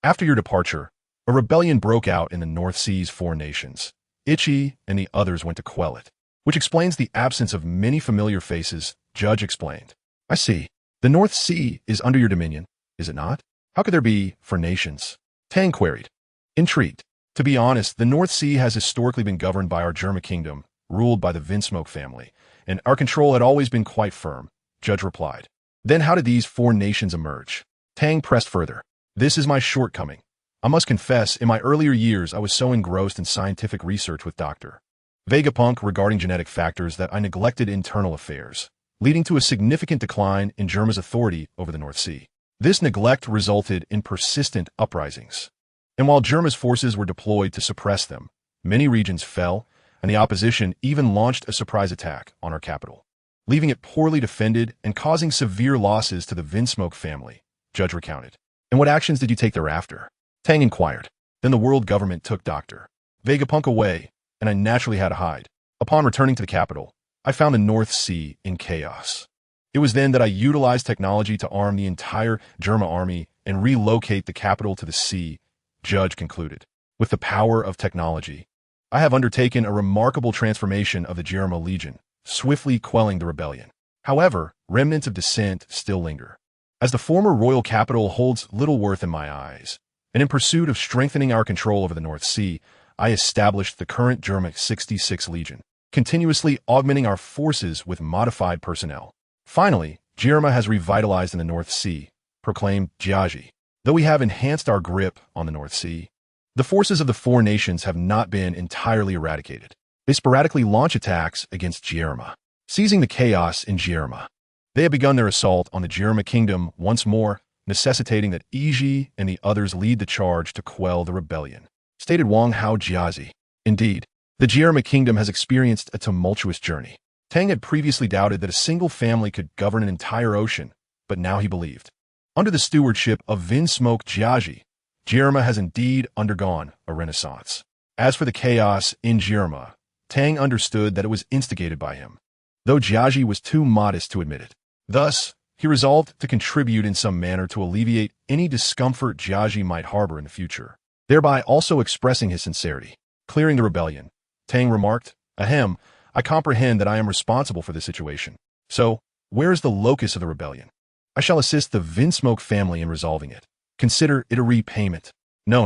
After your departure, a rebellion broke out in the North Sea's 4 nations. Ichi and the others went to quell it, which explains the absence of many familiar faces, Judge explained. I see. The North Sea is under your dominion, is it not? How could there be 4 nations? Tang queried. Intrigued. To be honest, the North Sea has historically been governed by our Germa kingdom, ruled by the Vinsmoke family, and our control had always been quite firm, Judge replied. Then how did these 4 nations emerge? Tang pressed further. This is my shortcoming. I must confess, in my earlier years I was so engrossed in scientific research with Dr. Vegapunk regarding genetic factors that I neglected internal affairs, leading to a significant decline in Germa's authority over the North Sea. This neglect resulted in persistent uprisings. And while Germa's forces were deployed to suppress them, many regions fell, and the opposition even launched a surprise attack on our capital, leaving it poorly defended and causing severe losses to the Vinsmoke family, Judge recounted. And what actions did you take thereafter? Tang inquired. Then the world government took Dr. Vegapunk away, and I naturally had to hide. Upon returning to the capital, I found the North Sea in chaos. It was then that I utilized technology to arm the entire Germa army and relocate the capital to the sea, Judge concluded. With the power of technology, I have undertaken a remarkable transformation of the Germa Legion, swiftly quelling the rebellion. However, remnants of dissent still linger, as the former royal capital holds little worth in my eyes. And in pursuit of strengthening our control over the North Sea, I established the current Germa 66 Legion, continuously augmenting our forces with modified personnel. Finally, Germa has revitalized in the North Sea, proclaimed Jiaji. Though we have enhanced our grip on the North Sea, the forces of the 4 nations have not been entirely eradicated. They sporadically launch attacks against Germa, seizing the chaos in Germa. They have begun their assault on the Germa kingdom once more, necessitating that Iji and the others lead the charge to quell the rebellion, stated Wang Hao Jiazi. Indeed, the Germa kingdom has experienced a tumultuous journey. Tang had previously doubted that a single family could govern an entire ocean, but now he believed. Under the stewardship of Vinsmoke Jiaji, Germa has indeed undergone a renaissance. As for the chaos in Germa, Tang understood that it was instigated by him, though Jiaji was too modest to admit it. Thus, he resolved to contribute in some manner to alleviate any discomfort Jiaji might harbor in the future, thereby also expressing his sincerity. Clearing the rebellion, Tang remarked, Ahem, I comprehend that I am responsible for this situation. So, where is the locus of the rebellion? I shall assist the Vinsmoke family in resolving it. Consider it a repayment. No,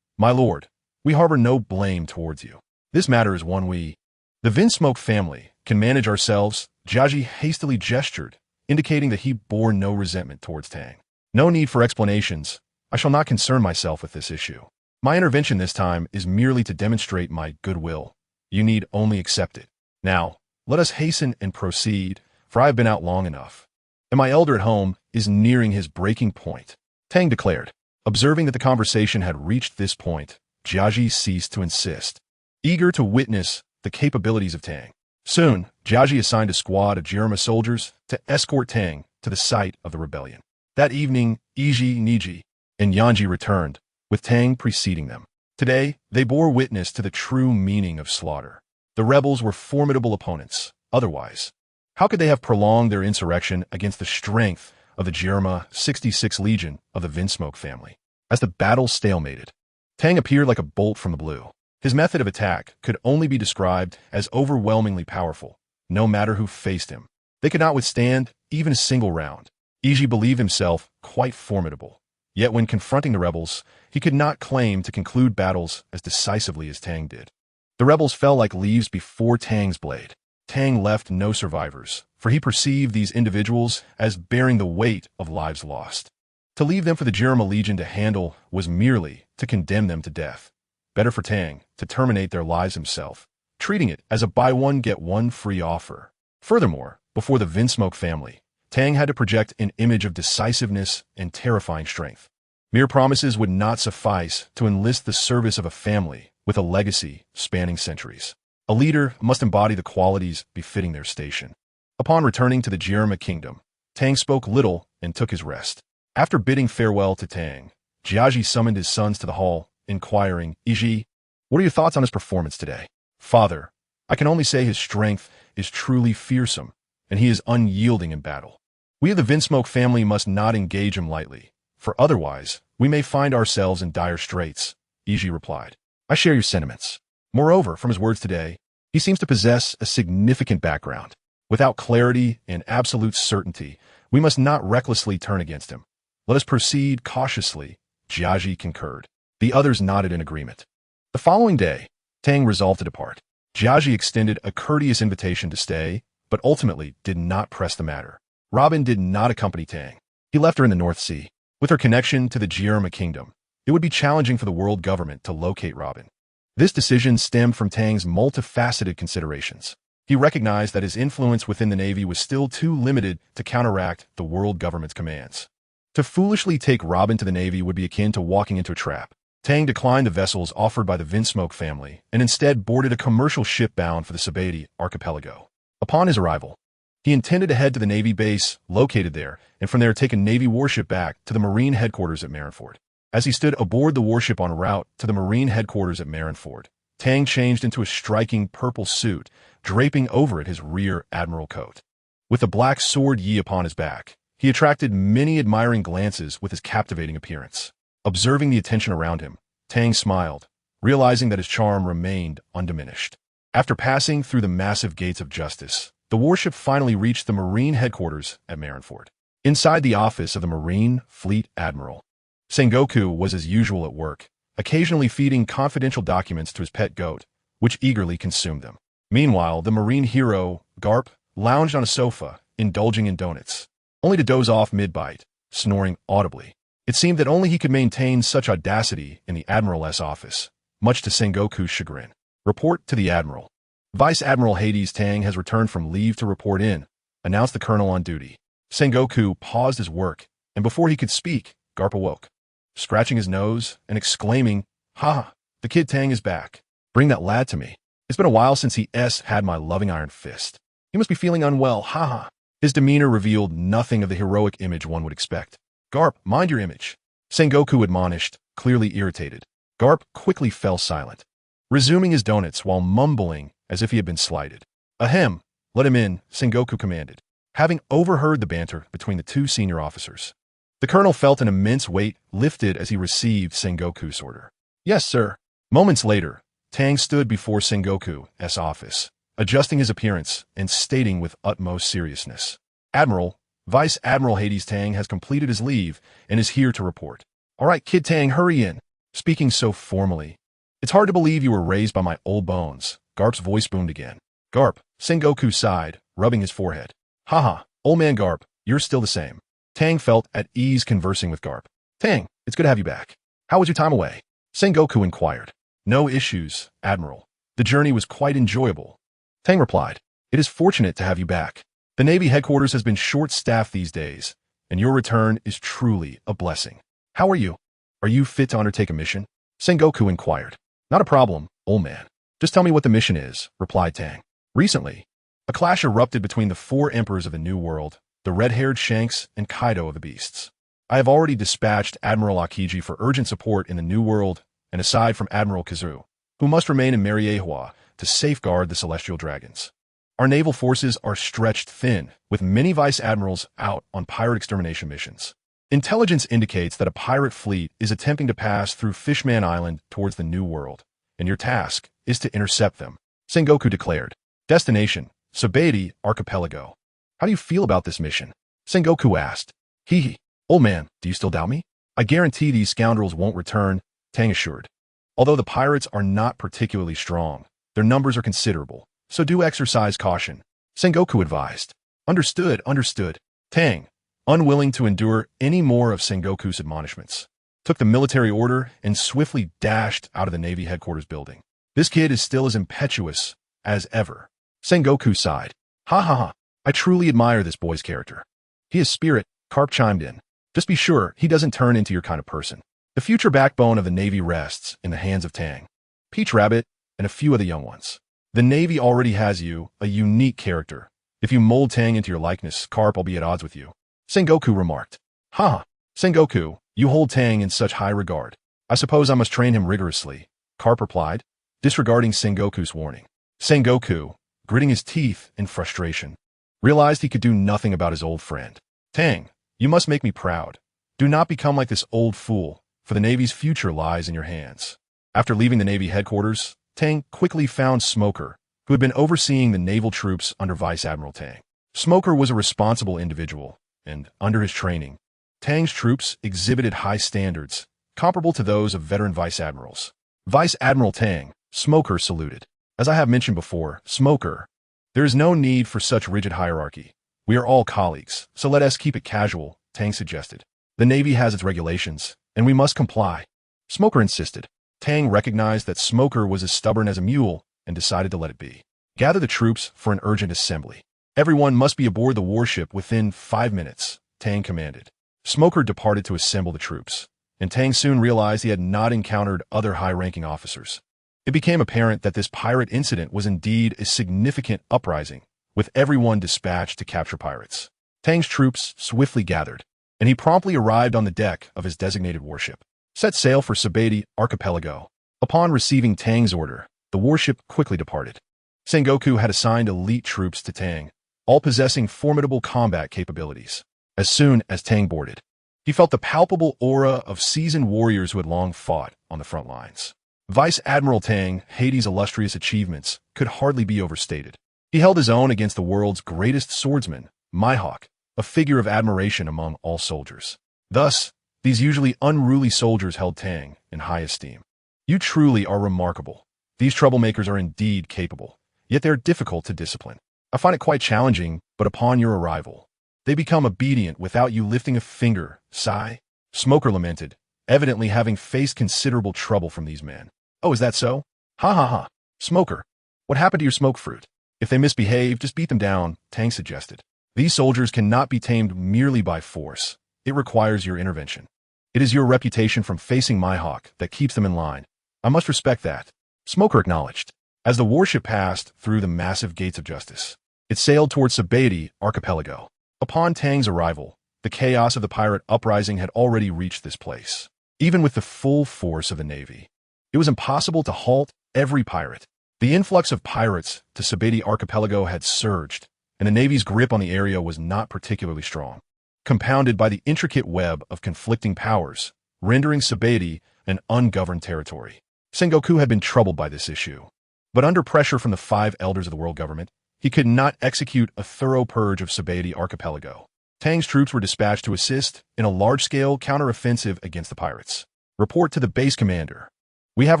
my lord, we harbor no blame towards you. This matter is one we, the Vinsmoke family, can manage ourselves. Jiaji hastily gestured, indicating that he bore no resentment towards Tang. No need for explanations. I shall not concern myself with this issue. My intervention this time is merely to demonstrate my goodwill. You need only accept it. Now, let us hasten and proceed, for I have been out long enough, and my elder at home is nearing his breaking point, Tang declared. Observing that the conversation had reached this point, Jiaji ceased to insist, eager to witness the capabilities of Tang. Soon, Jiaji assigned a squad of Germa soldiers to escort Tang to the site of the rebellion. That evening, Iji, Niji, and Yanji returned, with Tang preceding them. Today, they bore witness to the true meaning of slaughter. The rebels were formidable opponents. Otherwise, how could they have prolonged their insurrection against the strength of the Jirma 66 Legion of the Vinsmoke family? As the battle stalemated, Tang appeared like a bolt from the blue. His method of attack could only be described as overwhelmingly powerful, no matter who faced him. They could not withstand even a single round. Iji believed himself quite formidable. Yet when confronting the rebels, he could not claim to conclude battles as decisively as Tang did. The rebels fell like leaves before Tang's blade. Tang left no survivors, for he perceived these individuals as bearing the weight of lives lost. To leave them for the Jirma Legion to handle was merely to condemn them to death. Better for Tang to terminate their lives himself, treating it as a buy-one-get-one free offer. Furthermore, before the Vinsmoke family, Tang had to project an image of decisiveness and terrifying strength. Mere promises would not suffice to enlist the service of a family with a legacy spanning centuries. A leader must embody the qualities befitting their station. Upon returning to the Jirma kingdom, Tang spoke little and took his rest. After bidding farewell to Tang, Jiaji summoned his sons to the hall, inquiring, "Iji, what are your thoughts on his performance today?" "Father, I can only say his strength is truly fearsome, and he is unyielding in battle. We of the Vinsmoke family must not engage him lightly, for otherwise we may find ourselves in dire straits," Iji replied. "I share your sentiments. Moreover, from his words today, he seems to possess a significant background. Without clarity and absolute certainty, we must not recklessly turn against him. Let us proceed cautiously," Jiaji concurred. The others nodded in agreement. The following day, Tang resolved to depart. Jiaji extended a courteous invitation to stay, but ultimately did not press the matter. Robin did not accompany Tang. He left her in the North Sea. With her connection to the Jirma kingdom, it would be challenging for the world government to locate Robin. This decision stemmed from Tang's multifaceted considerations. He recognized that his influence within the Navy was still too limited to counteract the world government's commands. To foolishly take Robin to the Navy would be akin to walking into a trap. Tang declined the vessels offered by the Vinsmoke family and instead boarded a commercial ship bound for the Sabeti archipelago. Upon his arrival, he intended to head to the Navy base located there and from there take a Navy warship back to the Marine headquarters at Marineford. As he stood aboard the warship en route to the Marine headquarters at Marineford, Tang changed into a striking purple suit, draping over it his rear admiral coat. With the black sword Yi upon his back, he attracted many admiring glances with his captivating appearance. Observing the attention around him, Tang smiled, realizing that his charm remained undiminished. After passing through the massive gates of justice, the warship finally reached the Marine headquarters at Marineford. Inside the office of the Marine Fleet Admiral, Sengoku was as usual at work, occasionally feeding confidential documents to his pet goat, which eagerly consumed them. Meanwhile, the Marine hero, Garp, lounged on a sofa, indulging in donuts, only to doze off mid-bite, snoring audibly. It seemed that only he could maintain such audacity in the Admiral's office, much to Sengoku's chagrin. "Report to the Admiral. Vice Admiral Hades Tang has returned from leave to report in," announced the colonel on duty. Sengoku paused his work, and before he could speak, Garp awoke, scratching his nose and exclaiming, "Ha! The kid Tang is back. Bring that lad to me. It's been a while since he's had my loving iron fist. He must be feeling unwell, ha ha." His demeanor revealed nothing of the heroic image one would expect. "Garp, mind your image," Sengoku admonished, clearly irritated. Garp quickly fell silent, resuming his donuts while mumbling as if he had been slighted. "Ahem, let him in," Sengoku commanded, having overheard the banter between the two senior officers. The colonel felt an immense weight lifted as he received Sengoku's order. "Yes, sir." Moments later, Tang stood before Sengoku's office, adjusting his appearance and stating with utmost seriousness, "Admiral, Vice Admiral Hades Tang has completed his leave and is here to report." "All right, kid Tang, hurry in." Speaking so formally, "It's hard to believe you were raised by my old bones." Garp's voice boomed again. "Garp," Sengoku sighed, rubbing his forehead. "Haha, old man Garp, you're still the same." Tang felt at ease conversing with Garp. "Tang, it's good to have you back. How was your time away?" Sengoku inquired. "No issues, Admiral. The journey was quite enjoyable." Tang replied, "It is fortunate to have you back. The Navy headquarters has been short-staffed these days, and your return is truly a blessing. How are you? Are you fit to undertake a mission?" Sengoku inquired. "Not a problem, old man. Just tell me what the mission is," replied Tang. "Recently, a clash erupted between the 4 emperors of the New World, the red-haired Shanks and Kaido of the Beasts. I have already dispatched Admiral Akiji for urgent support in the New World and aside from Admiral Kazu, who must remain in Mariehua to safeguard the celestial dragons. Our naval forces are stretched thin, with many vice admirals out on pirate extermination missions. Intelligence indicates that a pirate fleet is attempting to pass through Fishman Island towards the New World, and your task is to intercept them, Sengoku declared. Destination, Sabaody Archipelago. How do you feel about this mission? Sengoku asked. Hee. Old man, do you still doubt me? I guarantee these scoundrels won't return, Tang assured. Although the pirates are not particularly strong, their numbers are considerable, so do exercise caution, Sengoku advised. Understood. Tang, unwilling to endure any more of Sengoku's admonishments, took the military order and swiftly dashed out of the Navy headquarters building. This kid is still as impetuous as ever. Sengoku sighed. Ha. I truly admire this boy's character. He has spirit, Carp chimed in. Just be sure he doesn't turn into your kind of person. The future backbone of the Navy rests in the hands of Tang, Peach Rabbit, and a few of the young ones. The Navy already has you, a unique character. If you mold Tang into your likeness, Carp will be at odds with you, Sengoku remarked. Ha! Sengoku, you hold Tang in such high regard. I suppose I must train him rigorously, Carp replied, disregarding Sengoku's warning. Sengoku, gritting his teeth in frustration, realized he could do nothing about his old friend. Tang, you must make me proud. Do not become like this old fool, for the Navy's future lies in your hands. After leaving the Navy headquarters, Tang quickly found Smoker, who had been overseeing the naval troops under Vice Admiral Tang. Smoker was a responsible individual, and under his training, Tang's troops exhibited high standards, comparable to those of veteran Vice Admirals. Vice Admiral Tang, Smoker saluted. As I have mentioned before, Smoker, there is no need for such rigid hierarchy. We are all colleagues, so let us keep it casual, Tang suggested. The Navy has its regulations, and we must comply. Smoker insisted. Tang recognized that Smoker was as stubborn as a mule and decided to let it be. Gather the troops for an urgent assembly. Everyone must be aboard the warship within 5 minutes, Tang commanded. Smoker departed to assemble the troops, and Tang soon realized he had not encountered other high-ranking officers. It became apparent that this pirate incident was indeed a significant uprising, with everyone dispatched to capture pirates. Tang's troops swiftly gathered, and he promptly arrived on the deck of his designated warship. Set sail for Sabaody Archipelago. Upon receiving Tang's order, the warship quickly departed. Sengoku had assigned elite troops to Tang, all possessing formidable combat capabilities. As soon as Tang boarded, he felt the palpable aura of seasoned warriors who had long fought on the front lines. Vice Admiral Tang, Hades' illustrious achievements, could hardly be overstated. He held his own against the world's greatest swordsman, Mihawk, a figure of admiration among all soldiers. Thus, these usually unruly soldiers held Tang in high esteem. You truly are remarkable. These troublemakers are indeed capable, yet they are difficult to discipline. I find it quite challenging, but upon your arrival, they become obedient without you lifting a finger, sigh. Smoker lamented, evidently having faced considerable trouble from these men. Oh, is that so? Ha. Smoker, what happened to your smoke fruit? If they misbehave, just beat them down, Tang suggested. These soldiers cannot be tamed merely by force. It requires your intervention. It is your reputation from facing Mihawk that keeps them in line. I must respect that, Smoker acknowledged. As the warship passed through the massive gates of justice, it sailed towards Sabaody Archipelago. Upon Tang's arrival, the chaos of the pirate uprising had already reached this place. Even with the full force of the Navy, it was impossible to halt every pirate. The influx of pirates to Sabaody Archipelago had surged, and the Navy's grip on the area was not particularly strong, compounded by the intricate web of conflicting powers, rendering Sabaody an ungoverned territory. Sengoku had been troubled by this issue, but under pressure from the 5 elders of the world government, he could not execute a thorough purge of Sabaody Archipelago. Tang's troops were dispatched to assist in a large-scale counteroffensive against the pirates. Report to the base commander. We have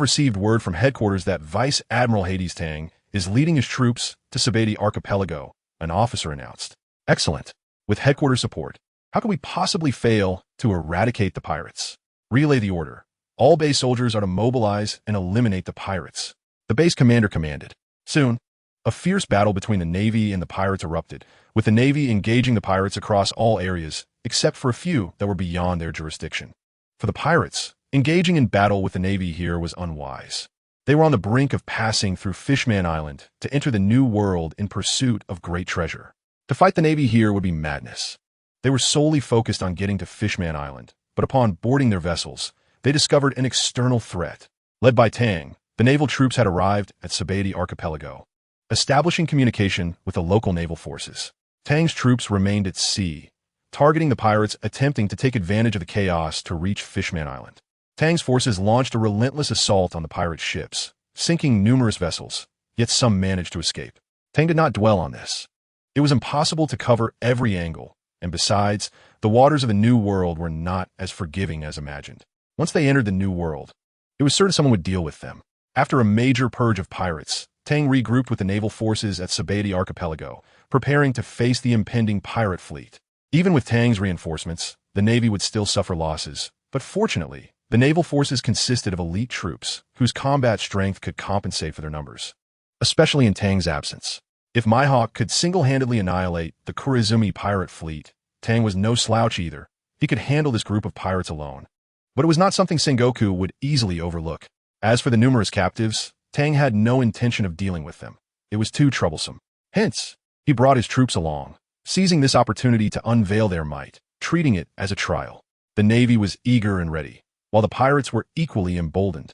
received word from headquarters that Vice Admiral Hades Tang is leading his troops to Sabaody Archipelago, an officer announced. Excellent. With headquarters support, how could we possibly fail to eradicate the pirates? Relay the order. All base soldiers are to mobilize and eliminate the pirates, the base commander commanded. Soon, a fierce battle between the Navy and the pirates erupted, with the Navy engaging the pirates across all areas, except for a few that were beyond their jurisdiction. For the pirates, engaging in battle with the Navy here was unwise. They were on the brink of passing through Fishman Island to enter the New World in pursuit of great treasure. To fight the Navy here would be madness. They were solely focused on getting to Fishman Island, but upon boarding their vessels, they discovered an external threat. Led by Tang, the naval troops had arrived at the archipelago, establishing communication with the local naval forces. Tang's troops remained at sea, targeting the pirates attempting to take advantage of the chaos to reach Fishman Island. Tang's forces launched a relentless assault on the pirate ships, sinking numerous vessels, yet some managed to escape. Tang did not dwell on this. It was impossible to cover every angle, and besides, the waters of the New World were not as forgiving as imagined. Once they entered the New World, it was certain someone would deal with them. After a major purge of pirates, Tang regrouped with the naval forces at the archipelago, preparing to face the impending pirate fleet. Even with Tang's reinforcements, the Navy would still suffer losses, but fortunately, the naval forces consisted of elite troops whose combat strength could compensate for their numbers, especially in Tang's absence. If Mihawk could single-handedly annihilate the Kurizumi pirate fleet, Tang was no slouch either. He could handle this group of pirates alone. But it was not something Sengoku would easily overlook. As for the numerous captives, Tang had no intention of dealing with them. It was too troublesome. Hence, he brought his troops along, seizing this opportunity to unveil their might, treating it as a trial. The Navy was eager and ready, while the pirates were equally emboldened.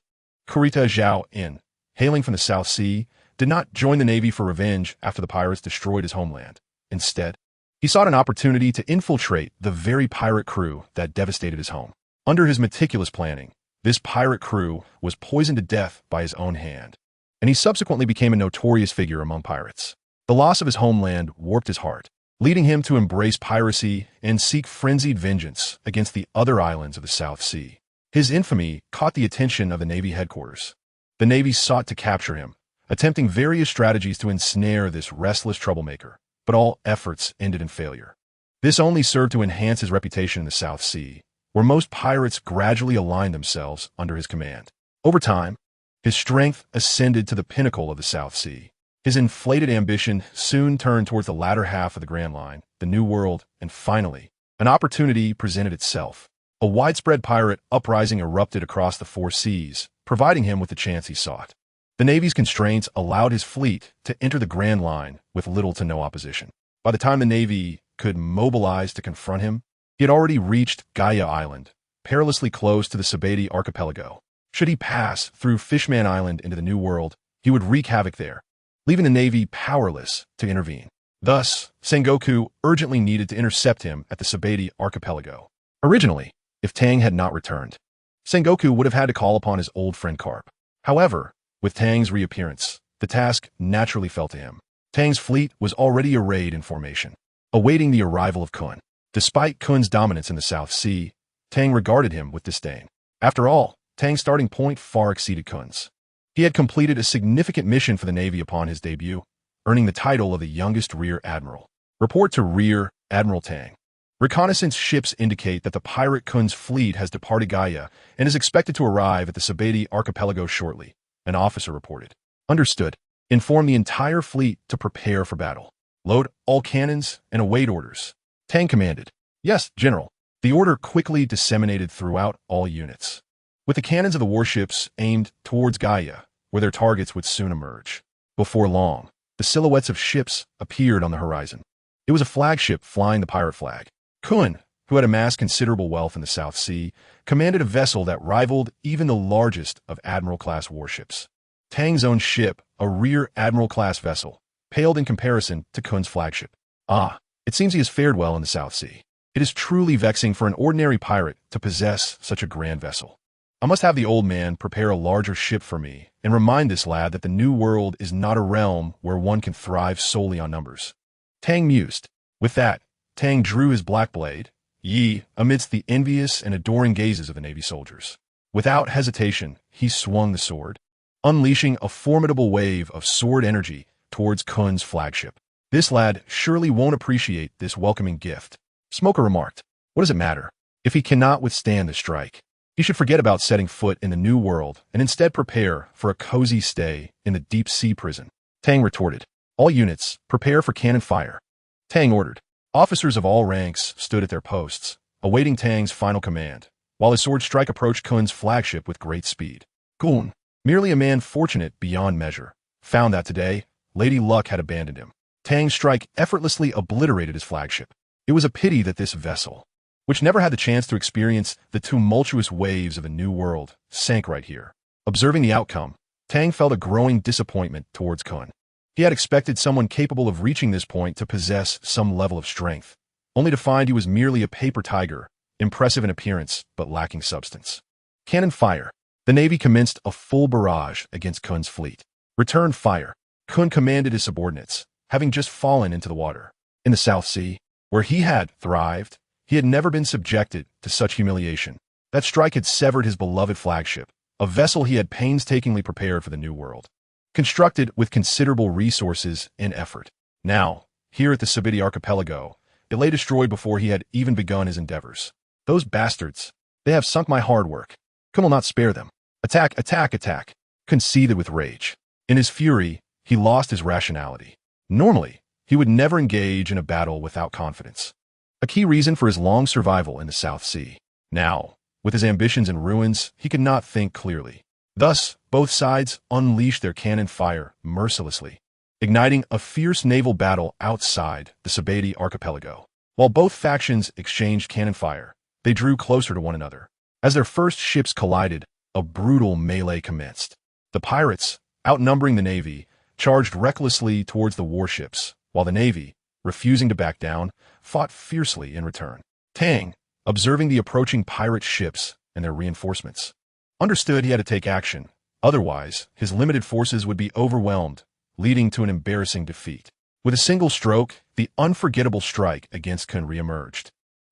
Kurita Zhao-in, hailing from the South Sea, did not join the Navy for revenge after the pirates destroyed his homeland. Instead, he sought an opportunity to infiltrate the very pirate crew that devastated his home. Under his meticulous planning, this pirate crew was poisoned to death by his own hand, and he subsequently became a notorious figure among pirates. The loss of his homeland warped his heart, leading him to embrace piracy and seek frenzied vengeance against the other islands of the South Sea. His infamy caught the attention of the Navy headquarters. The Navy sought to capture him, attempting various strategies to ensnare this restless troublemaker, but all efforts ended in failure. This only served to enhance his reputation in the South Sea, where most pirates gradually aligned themselves under his command. Over time, his strength ascended to the pinnacle of the South Sea. His inflated ambition soon turned towards the latter half of the Grand Line, the New World, and finally, an opportunity presented itself. A widespread pirate uprising erupted across the four seas, providing him with the chance he sought. The Navy's constraints allowed his fleet to enter the Grand Line with little to no opposition. By the time the Navy could mobilize to confront him, he had already reached Gaia Island, perilously close to the Sabeti archipelago. Should he pass through Fishman Island into the New World, he would wreak havoc there, leaving the Navy powerless to intervene. Thus, Sengoku urgently needed to intercept him at the Sabeti archipelago. Originally, if Tang had not returned, Sengoku would have had to call upon his old friend Carp. However, with Tang's reappearance, the task naturally fell to him. Tang's fleet was already arrayed in formation, awaiting the arrival of Kun. Despite Kun's dominance in the South Sea, Tang regarded him with disdain. After all, Tang's starting point far exceeded Kun's. He had completed a significant mission for the Navy upon his debut, earning the title of the youngest Rear Admiral. Report to Rear Admiral Tang. Reconnaissance ships indicate that the pirate Kun's fleet has departed Gaia and is expected to arrive at the Sabeti archipelago shortly, an officer reported. Understood. Inform the entire fleet to prepare for battle. Load all cannons and await orders. Tang commanded. Yes, General. The order quickly disseminated throughout all units, with the cannons of the warships aimed towards Gaia, where their targets would soon emerge. Before long, the silhouettes of ships appeared on the horizon. It was a flagship flying the pirate flag. Kun, who had amassed considerable wealth in the South Sea, commanded a vessel that rivaled even the largest of Admiral-class warships. Tang's own ship, a Rear Admiral-class vessel, paled in comparison to Kun's flagship. It seems he has fared well in the South Sea. It is truly vexing for an ordinary pirate to possess such a grand vessel. I must have the old man prepare a larger ship for me and remind this lad that the New World is not a realm where one can thrive solely on numbers. Tang mused. With that, Tang drew his black blade, amidst the envious and adoring gazes of the Navy soldiers. Without hesitation, he swung the sword, unleashing a formidable wave of sword energy towards Kun's flagship. This lad surely won't appreciate this welcoming gift. Smoker remarked. What does it matter? If he cannot withstand the strike, he should forget about setting foot in the New World and instead prepare for a cozy stay in the deep sea prison. Tang retorted. All units, prepare for cannon fire. Tang ordered. Officers of all ranks stood at their posts, awaiting Tang's final command, while his sword strike approached Kun's flagship with great speed. Kun, merely a man fortunate beyond measure, found that today, Lady Luck had abandoned him. Tang's strike effortlessly obliterated his flagship. It was a pity that this vessel, which never had the chance to experience the tumultuous waves of a new world, sank right here. Observing the outcome, Tang felt a growing disappointment towards Kun. He had expected someone capable of reaching this point to possess some level of strength, only to find he was merely a paper tiger, impressive in appearance but lacking substance. Cannon fire. The Navy commenced a full barrage against Kun's fleet. Return fire. Kun commanded his subordinates, having just fallen into the water. In the South Sea, where he had thrived, he had never been subjected to such humiliation. That strike had severed his beloved flagship, a vessel he had painstakingly prepared for the New World, constructed with considerable resources and effort. Now, here at the Sabiti archipelago, it lay destroyed before he had even begun his endeavors. Those bastards, they have sunk my hard work. Kun will not spare them. Attack, attack, attack. Kun seethed with rage. In his fury, he lost his rationality. Normally, he would never engage in a battle without confidence, a key reason for his long survival in the South Sea. Now, with his ambitions in ruins, he could not think clearly. Thus, both sides unleashed their cannon fire mercilessly, igniting a fierce naval battle outside the Sabiti archipelago. While both factions exchanged cannon fire, they drew closer to one another. As their first ships collided, a brutal melee commenced. The pirates, outnumbering the Navy, charged recklessly towards the warships, while the Navy, refusing to back down, fought fiercely in return. Tang, observing the approaching pirate ships and their reinforcements, understood he had to take action. Otherwise, his limited forces would be overwhelmed, leading to an embarrassing defeat. With a single stroke, the unforgettable strike against Kun reemerged.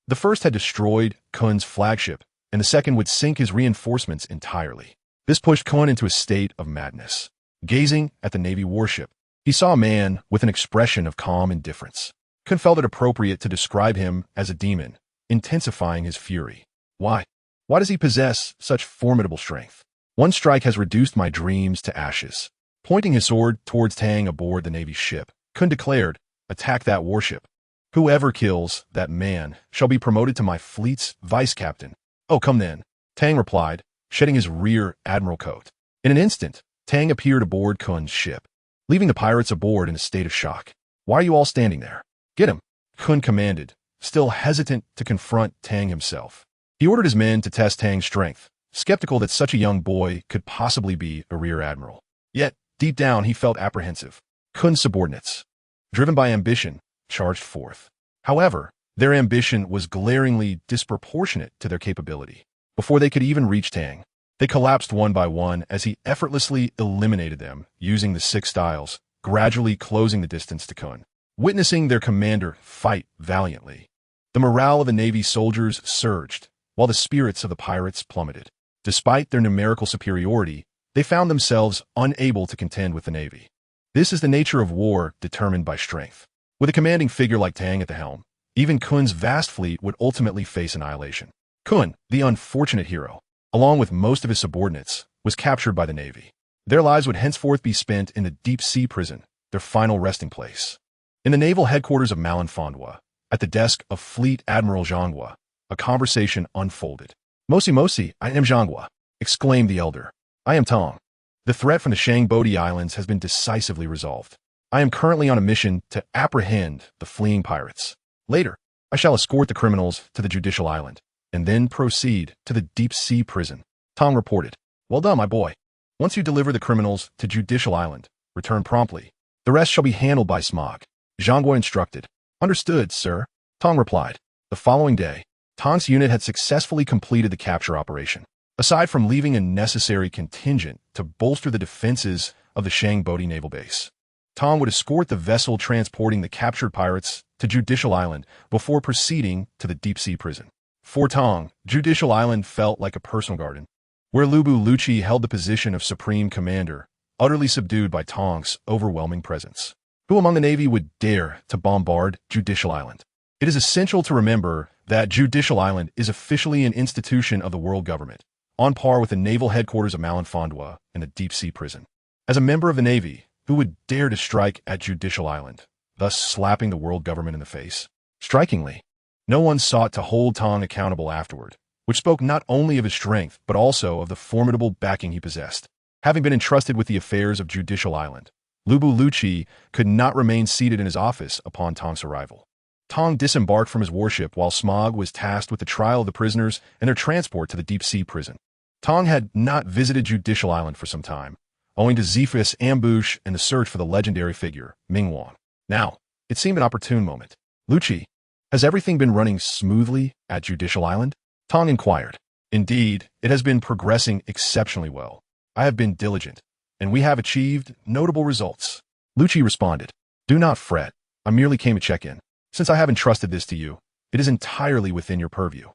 The first had destroyed Kun's flagship, and the second would sink his reinforcements entirely. This pushed Kun into a state of madness. Gazing at the Navy warship, he saw a man with an expression of calm indifference. Kun felt it appropriate to describe him as a demon, intensifying his fury. Why? Why does he possess such formidable strength? One strike has reduced my dreams to ashes. Pointing his sword towards Tang aboard the Navy's ship, Kun declared, "Attack that warship. Whoever kills that man shall be promoted to my fleet's vice-captain." "Oh, come then," Tang replied, shedding his rear admiral coat. In an instant, Tang appeared aboard Kun's ship, leaving the pirates aboard in a state of shock. "Why are you all standing there? Get him," Kun commanded, still hesitant to confront Tang himself. He ordered his men to test Tang's strength, skeptical that such a young boy could possibly be a rear admiral. Yet, deep down, he felt apprehensive. Kun's subordinates, driven by ambition, charged forth. However, their ambition was glaringly disproportionate to their capability. Before they could even reach Tang, they collapsed one by one as he effortlessly eliminated them using the 6 styles, gradually closing the distance to Kun. Witnessing their commander fight valiantly, the morale of the Navy soldiers surged, while the spirits of the pirates plummeted. Despite their numerical superiority, they found themselves unable to contend with the Navy. This is the nature of war determined by strength. With a commanding figure like Tang at the helm, even Kun's vast fleet would ultimately face annihilation. Kun, the unfortunate hero, along with most of his subordinates, was captured by the Navy. Their lives would henceforth be spent in the deep-sea prison, their final resting place. In the naval headquarters of Malinfondwa, at the desk of Fleet Admiral Zhangwa, a conversation unfolded. "Mosi Mosi, I am Zhangwa," exclaimed the elder. "I am Tong. The threat from the Shangbodi Islands has been decisively resolved. I am currently on a mission to apprehend the fleeing pirates. Later, I shall escort the criminals to the Judicial Island, and then proceed to the deep-sea prison." Tong reported. "Well done, my boy. Once you deliver the criminals to Judicial Island, return promptly. The rest shall be handled by Smog," Zhangwa instructed. "Understood, sir," Tong replied. The following day, Tong's unit had successfully completed the capture operation. Aside from leaving a necessary contingent to bolster the defenses of the Shangbodi naval base, Tong would escort the vessel transporting the captured pirates to Judicial Island before proceeding to the deep-sea prison. For Tong, Judicial Island felt like a personal garden, where Lubu Luchi held the position of supreme commander, utterly subdued by Tong's overwhelming presence. Who among the Navy would dare to bombard Judicial Island? It is essential to remember that Judicial Island is officially an institution of the world government, on par with the naval headquarters of Malinfondwa and the deep-sea prison. As a member of the Navy, who would dare to strike at Judicial Island, thus slapping the world government in the face? Strikingly, no one sought to hold Tong accountable afterward, which spoke not only of his strength, but also of the formidable backing he possessed. Having been entrusted with the affairs of Judicial Island, Lubu Luchi could not remain seated in his office upon Tong's arrival. Tong disembarked from his warship while Smog was tasked with the trial of the prisoners and their transport to the deep-sea prison. Tong had not visited Judicial Island for some time, owing to Zephyr's ambush and the search for the legendary figure, Ming Wang. Now, it seemed an opportune moment. Lucci, has everything been running smoothly at Judicial Island? Tong inquired. Indeed, it has been progressing exceptionally well. I have been diligent, and we have achieved notable results. Lucci responded. Do not fret. I merely came to check in. Since I have entrusted this to you, it is entirely within your purview.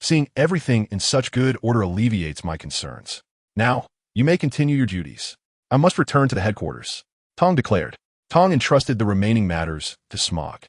Seeing everything in such good order alleviates my concerns. Now, you may continue your duties. I must return to the headquarters, Tong declared. Tong entrusted the remaining matters to Smog,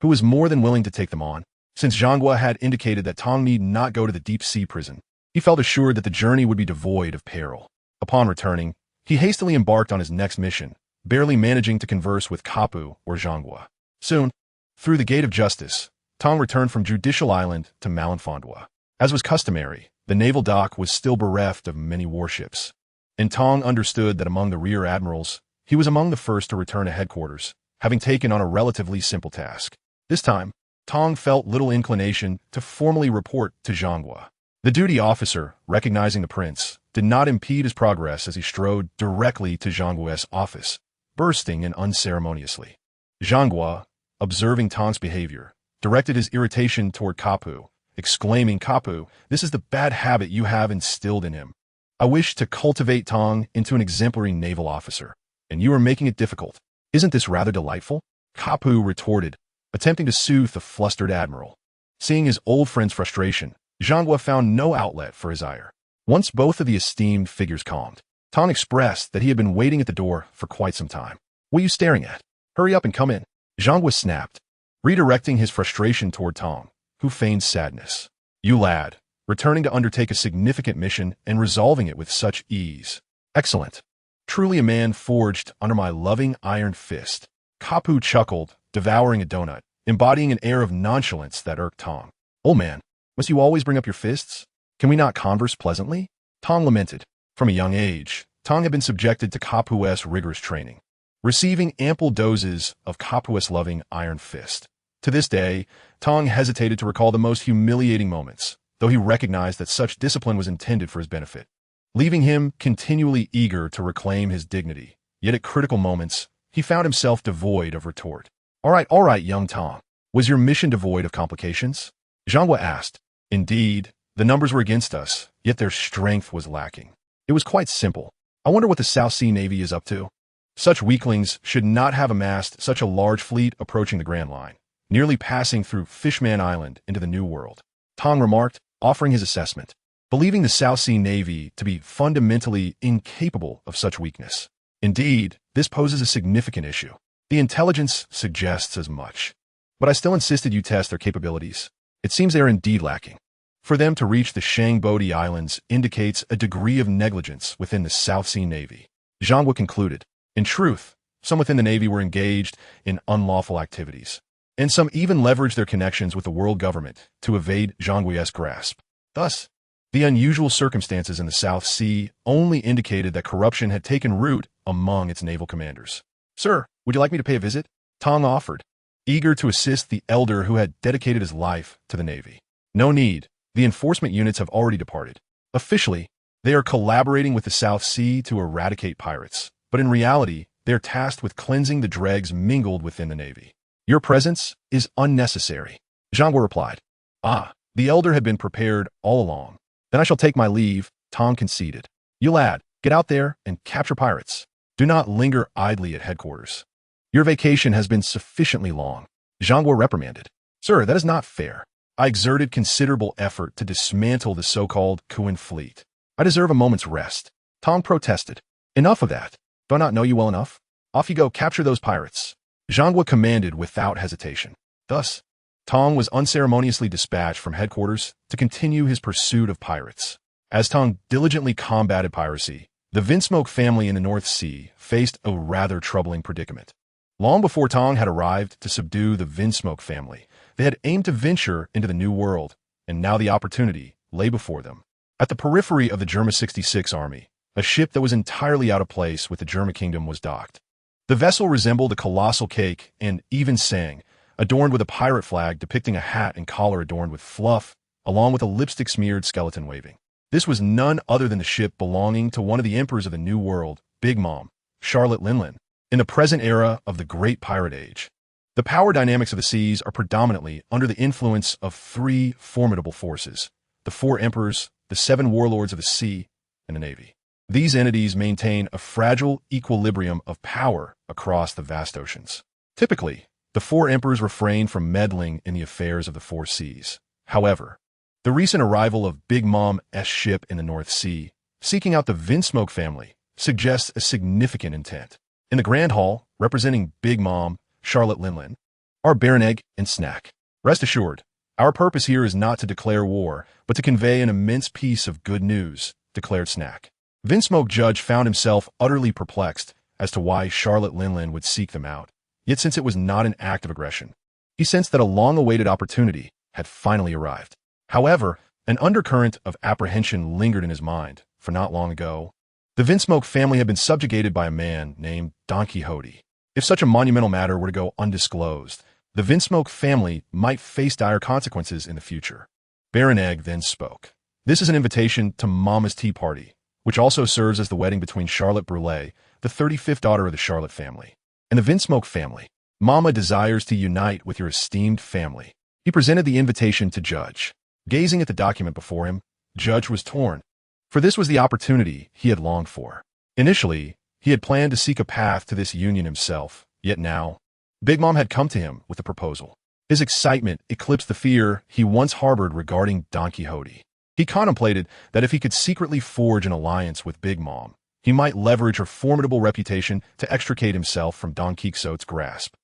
who was more than willing to take them on. Since Zhanghua had indicated that Tong need not go to the deep-sea prison, he felt assured that the journey would be devoid of peril. Upon returning, he hastily embarked on his next mission, barely managing to converse with Kapu or Zhanghua. Soon, through the Gate of Justice, Tong returned from Judicial Island to Malinfondwa. As was customary, the naval dock was still bereft of many warships, and Tong understood that among the rear admirals, he was among the first to return to headquarters, having taken on a relatively simple task. This time, Tong felt little inclination to formally report to Zhanghua. The duty officer, recognizing the prince, did not impede his progress as he strode directly to Zhanghua's office, bursting in unceremoniously. Zhanghua, observing Tong's behavior, directed his irritation toward Kapu, exclaiming, Kapu, this is the bad habit you have instilled in him. I wish to cultivate Tong into an exemplary naval officer, and you are making it difficult. Isn't this rather delightful? Kapu retorted, attempting to soothe the flustered admiral. Seeing his old friend's frustration, Zhanghua found no outlet for his ire. Once both of the esteemed figures calmed, Tong expressed that he had been waiting at the door for quite some time. What are you staring at? Hurry up and come in. Zhanghua snapped, redirecting his frustration toward Tong, who feigned sadness. You lad, returning to undertake a significant mission and resolving it with such ease. Excellent. Truly a man forged under my loving iron fist. Kapu chuckled, devouring a donut, embodying an air of nonchalance that irked Tong. Old man, must you always bring up your fists? Can we not converse pleasantly? Tong lamented. From a young age, Tong had been subjected to Kapu's rigorous training, receiving ample doses of Kapu's loving iron fist. To this day, Tong hesitated to recall the most humiliating moments, though he recognized that such discipline was intended for his benefit, leaving him continually eager to reclaim his dignity. Yet at critical moments, he found himself devoid of retort. All right, young Tong. Was your mission devoid of complications? Zhanghua asked. Indeed, the numbers were against us, yet their strength was lacking. It was quite simple. I wonder what the South Sea Navy is up to. Such weaklings should not have amassed such a large fleet approaching the Grand Line, nearly passing through Fishman Island into the New World, Tong remarked, offering his assessment, believing the South Sea Navy to be fundamentally incapable of such weakness. Indeed, this poses a significant issue. The intelligence suggests as much. But I still insisted you test their capabilities. It seems they are indeed lacking. For them to reach the Shangbodi Islands indicates a degree of negligence within the South Sea Navy. Zhanghua concluded. In truth, some within the Navy were engaged in unlawful activities, and some even leveraged their connections with the world government to evade Zhanghua's grasp. Thus, the unusual circumstances in the South Sea only indicated that corruption had taken root among its naval commanders. Sir, would you like me to pay a visit? Tong offered, eager to assist the elder who had dedicated his life to the Navy. No need. The enforcement units have already departed. Officially, they are collaborating with the South Sea to eradicate pirates, but in reality, they are tasked with cleansing the dregs mingled within the Navy. Your presence is unnecessary, Zhanghua replied. Ah, the elder had been prepared all along. Then I shall take my leave, Tong conceded. You lad, get out there and capture pirates. Do not linger idly at headquarters. Your vacation has been sufficiently long, Zhanghua reprimanded. Sir, that is not fair. I exerted considerable effort to dismantle the so-called Kuan fleet. I deserve a moment's rest. Tong protested. Enough of that. Do I not know you well enough? Off you go, capture those pirates. Zhanghua commanded without hesitation. Thus, Tong was unceremoniously dispatched from headquarters to continue his pursuit of pirates. As Tong diligently combated piracy, the Vinsmoke family in the North Sea faced a rather troubling predicament. Long before Tong had arrived to subdue the Vinsmoke family, they had aimed to venture into the New World, and now the opportunity lay before them. At the periphery of the Germa 66 army, a ship that was entirely out of place with the Germa kingdom was docked. The vessel resembled a colossal cake and even sang, adorned with a pirate flag depicting a hat and collar adorned with fluff, along with a lipstick-smeared skeleton waving. This was none other than the ship belonging to one of the emperors of the New World, Big Mom, Charlotte Linlin, in the present era of the Great Pirate Age. The power dynamics of the seas are predominantly under the influence of three formidable forces: the four emperors, the seven warlords of the sea, and the navy. These entities maintain a fragile equilibrium of power across the vast oceans. Typically, the four emperors refrain from meddling in the affairs of the four seas. However, the recent arrival of Big Mom's ship in the North Sea, seeking out the Vinsmoke family, suggests a significant intent. In the Grand Hall, representing Big Mom, Charlotte Linlin, are Baronegg and Snack. Rest assured, our purpose here is not to declare war, but to convey an immense piece of good news, declared Snack. Vinsmoke Judge found himself utterly perplexed as to why Charlotte Linlin would seek them out. Yet since it was not an act of aggression, he sensed that a long-awaited opportunity had finally arrived. However, an undercurrent of apprehension lingered in his mind, for not long ago, the Vinsmoke family had been subjugated by a man named Don Quixote. If such a monumental matter were to go undisclosed, the Vinsmoke family might face dire consequences in the future. Baronegg then spoke. This is an invitation to Mama's tea party, which also serves as the wedding between Charlotte Brulé, the 35th daughter of the Charlotte family, and the Vinsmoke family. Mama desires to unite with your esteemed family. He presented the invitation to Judge. Gazing at the document before him, Judge was torn, for this was the opportunity he had longed for. Initially, he had planned to seek a path to this union himself, yet now, Big Mom had come to him with a proposal. His excitement eclipsed the fear he once harbored regarding Don Quixote. He contemplated that if he could secretly forge an alliance with Big Mom, he might leverage her formidable reputation to extricate himself from Don Quixote's grasp.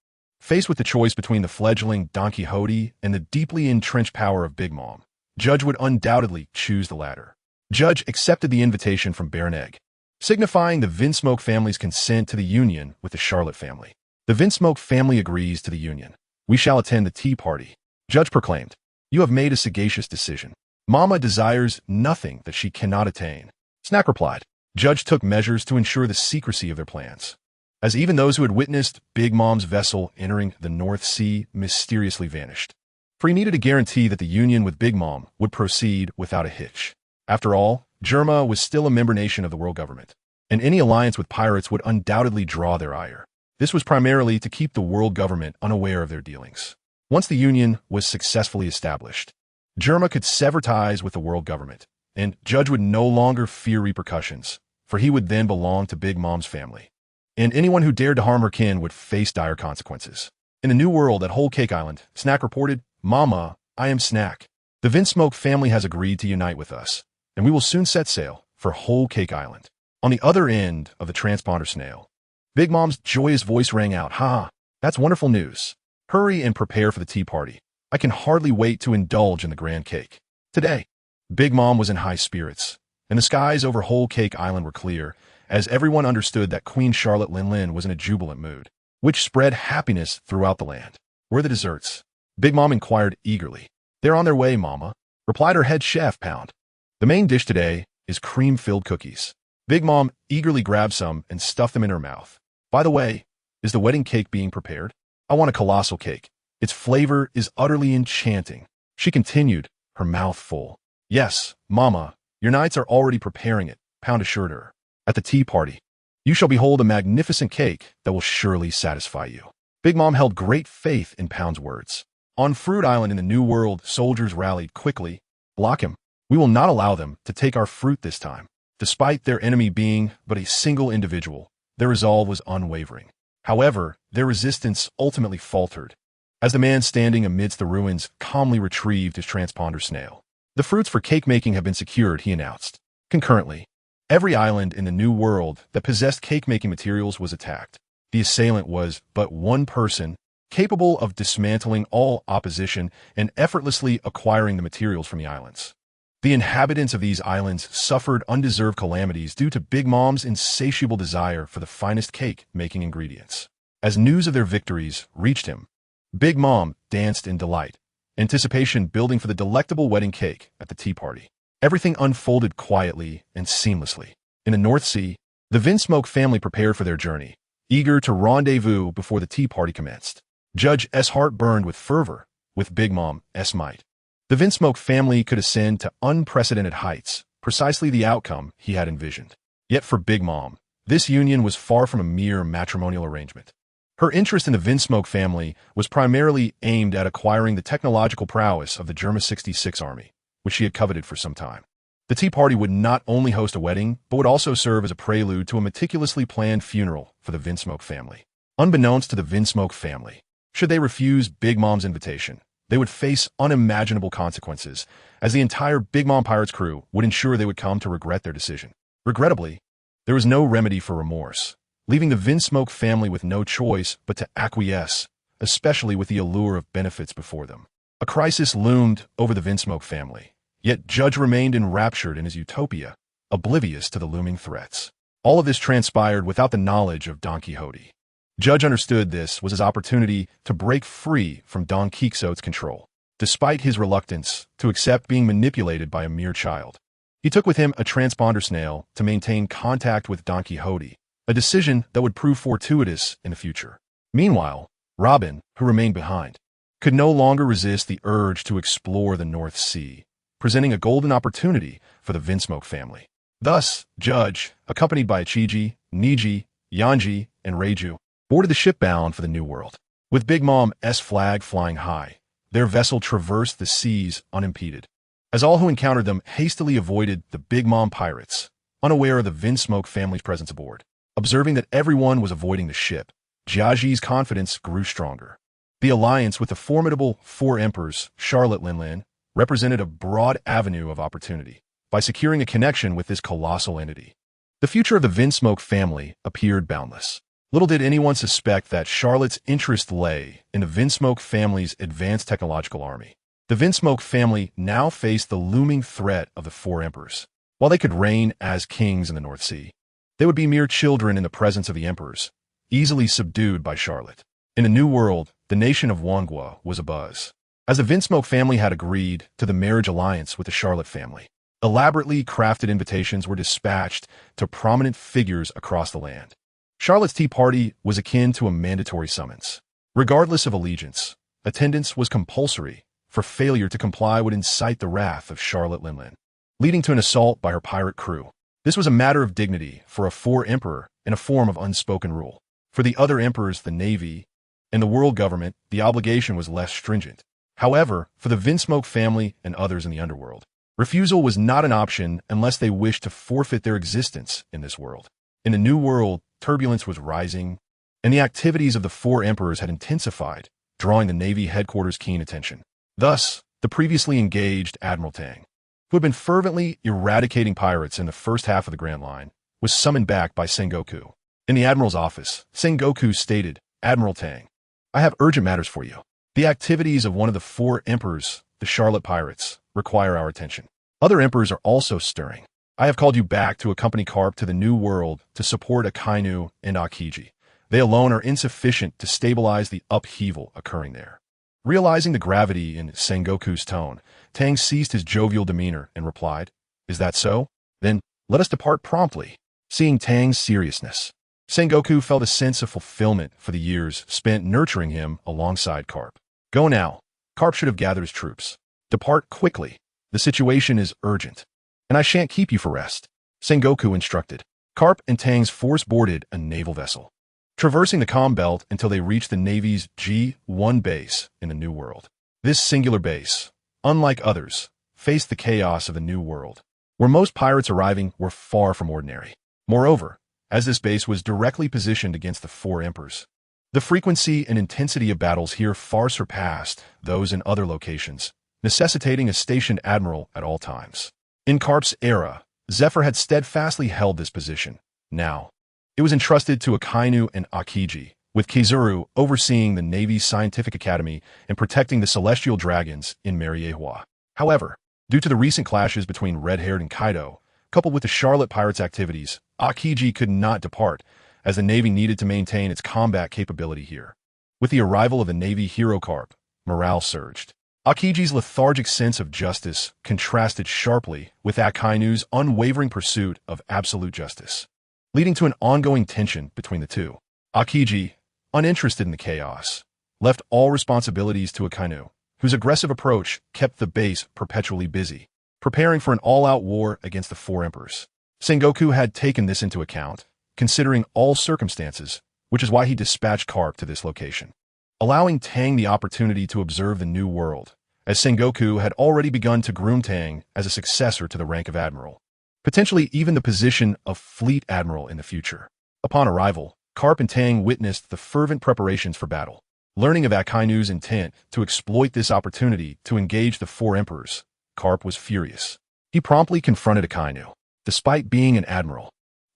Faced with the choice between the fledgling Don Quixote and the deeply entrenched power of Big Mom, Judge would undoubtedly choose the latter. Judge accepted the invitation from Baronegg, signifying the Vinsmoke family's consent to the union with the Charlotte family. The Vinsmoke family agrees to the union. We shall attend the tea party. Judge proclaimed. You have made a sagacious decision. Mama desires nothing that she cannot attain. Snack replied. Judge took measures to ensure the secrecy of their plans, as even those who had witnessed Big Mom's vessel entering the North Sea mysteriously vanished. For he needed a guarantee that the union with Big Mom would proceed without a hitch. After all, Germa was still a member nation of the world government, and any alliance with pirates would undoubtedly draw their ire. This was primarily to keep the world government unaware of their dealings. Once the union was successfully established, Germa could sever ties with the world government, and Judge would no longer fear repercussions, for he would then belong to Big Mom's family, and anyone who dared to harm her kin would face dire consequences. In the New World at Whole Cake Island, Snack reported, Mama, I am Snack. The Vinsmoke family has agreed to unite with us, and we will soon set sail for Whole Cake Island. On the other end of the transponder snail, Big Mom's joyous voice rang out, Ha! That's wonderful news. Hurry and prepare for the tea party. I can hardly wait to indulge in the grand cake. Today, Big Mom was in high spirits, and the skies over Whole Cake Island were clear, as everyone understood that Queen Charlotte Linlin was in a jubilant mood, which spread happiness throughout the land. Where are the desserts? Big Mom inquired eagerly. They're on their way, Mama, replied her head chef, Pound. The main dish today is cream-filled cookies. Big Mom eagerly grabbed some and stuffed them in her mouth. By the way, is the wedding cake being prepared? I want a colossal cake. Its flavor is utterly enchanting. She continued, her mouth full. Yes, Mama, your knights are already preparing it, Pound assured her. At the tea party, you shall behold a magnificent cake that will surely satisfy you. Big Mom held great faith in Pound's words. On Fruit Island in the New World, soldiers rallied quickly. Block him. We will not allow them to take our fruit this time. Despite their enemy being but a single individual, their resolve was unwavering. However, their resistance ultimately faltered, as the man standing amidst the ruins calmly retrieved his transponder snail. The fruits for cake making have been secured, he announced. Concurrently, every island in the New World that possessed cake-making materials was attacked. The assailant was but one person, capable of dismantling all opposition and effortlessly acquiring the materials from the islands. The inhabitants of these islands suffered undeserved calamities due to Big Mom's insatiable desire for the finest cake-making ingredients. As news of their victories reached him, Big Mom danced in delight, anticipation building for the delectable wedding cake at the tea party. Everything unfolded quietly and seamlessly. In the North Sea, the Vinsmoke family prepared for their journey, eager to rendezvous before the tea party commenced. Judge S. heart burned with fervor, with Big Mom S. might. The Vinsmoke family could ascend to unprecedented heights, precisely the outcome he had envisioned. Yet for Big Mom, this union was far from a mere matrimonial arrangement. Her interest in the Vinsmoke family was primarily aimed at acquiring the technological prowess of the Germa 66 army, which she had coveted for some time. The Tea Party would not only host a wedding, but would also serve as a prelude to a meticulously planned funeral for the Vinsmoke family. Unbeknownst to the Vinsmoke family, should they refuse Big Mom's invitation, they would face unimaginable consequences, as the entire Big Mom Pirates crew would ensure they would come to regret their decision. Regrettably, there was no remedy for remorse, leaving the Vinsmoke family with no choice but to acquiesce, especially with the allure of benefits before them. A crisis loomed over the Vinsmoke family, yet Judge remained enraptured in his utopia, oblivious to the looming threats. All of this transpired without the knowledge of Don Quixote. Judge understood this was his opportunity to break free from Don Quixote's control, despite his reluctance to accept being manipulated by a mere child. He took with him a transponder snail to maintain contact with Don Quixote, a decision that would prove fortuitous in the future. Meanwhile, Robin, who remained behind, could no longer resist the urge to explore the North Sea, presenting a golden opportunity for the Vinsmoke family. Thus, Judge, accompanied by Ichiji, Niji, Yanji, and Reiju, boarded the ship bound for the New World. With Big Mom's flag flying high, their vessel traversed the seas unimpeded. As all who encountered them hastily avoided the Big Mom pirates, unaware of the Vinsmoke family's presence aboard. Observing that everyone was avoiding the ship, Jiaji's confidence grew stronger. The alliance with the formidable Four Emperors, Charlotte Linlin, represented a broad avenue of opportunity. By securing a connection with this colossal entity, the future of the Vinsmoke family appeared boundless. Little did anyone suspect that Charlotte's interest lay in the Vinsmoke family's advanced technological army. The Vinsmoke family now faced the looming threat of the Four Emperors. While they could reign as kings in the North Sea, they would be mere children in the presence of the emperors, easily subdued by Charlotte. In the New World, the nation of Wangua was abuzz, as the Vinsmoke family had agreed to the marriage alliance with the Charlotte family. Elaborately crafted invitations were dispatched to prominent figures across the land. Charlotte's Tea Party was akin to a mandatory summons. Regardless of allegiance, attendance was compulsory, for failure to comply would incite the wrath of Charlotte Linlin, leading to an assault by her pirate crew. This was a matter of dignity for a Four Emperor and a form of unspoken rule. For the other emperors, the Navy, and the world government, the obligation was less stringent. However, for the Vinsmoke family and others in the underworld, refusal was not an option unless they wished to forfeit their existence in this world. In the New World, turbulence was rising, and the activities of the Four Emperors had intensified, drawing the Navy headquarters' keen attention. Thus, the previously engaged Admiral Tang, who had been fervently eradicating pirates in the first half of the Grand Line, was summoned back by Sengoku. In the Admiral's office, Sengoku stated, "Admiral Tang, I have urgent matters for you. The activities of one of the Four Emperors, the Charlotte Pirates, require our attention. Other emperors are also stirring. I have called you back to accompany Carp to the New World to support Akainu and Akiji. They alone are insufficient to stabilize the upheaval occurring there." Realizing the gravity in Sengoku's tone, Tang ceased his jovial demeanor and replied, "Is that so? Then let us depart promptly." Seeing Tang's seriousness, Sengoku felt a sense of fulfillment for the years spent nurturing him alongside Carp. "Go now. Carp should have gathered his troops. Depart quickly. The situation is urgent, and I shan't keep you for rest," Sengoku instructed. Carp and Tang's force boarded a naval vessel, traversing the comm belt until they reached the Navy's G1 base in the New World. This singular base, unlike others, faced the chaos of the New World, where most pirates arriving were far from ordinary. Moreover, as this base was directly positioned against the Four Emperors, the frequency and intensity of battles here far surpassed those in other locations, necessitating a stationed admiral at all times. In Carp's era, Zephyr had steadfastly held this position. Now, it was entrusted to Akainu and Akiji, with Kizuru overseeing the Navy's Scientific Academy and protecting the Celestial Dragons in Mariehua. However, due to the recent clashes between Red-Haired and Kaido, coupled with the Charlotte Pirates' activities, Akiji could not depart, as the Navy needed to maintain its combat capability here. With the arrival of the Navy hero Carp, morale surged. Akiji's lethargic sense of justice contrasted sharply with Akainu's unwavering pursuit of absolute justice, leading to an ongoing tension between the two. Akiji, uninterested in the chaos, left all responsibilities to Akainu, whose aggressive approach kept the base perpetually busy. preparing for an all-out war against the four emperors. Sengoku had taken this into account, considering all circumstances, which is why he dispatched Carp to this location, allowing Tang the opportunity to observe the new world, as Sengoku had already begun to groom Tang as a successor to the rank of admiral, potentially even the position of fleet admiral in the future. Upon arrival, Carp and Tang witnessed the fervent preparations for battle. Learning of Akainu's intent to exploit this opportunity to engage the four emperors, Carp was furious. He promptly confronted Akainu. Despite being an admiral,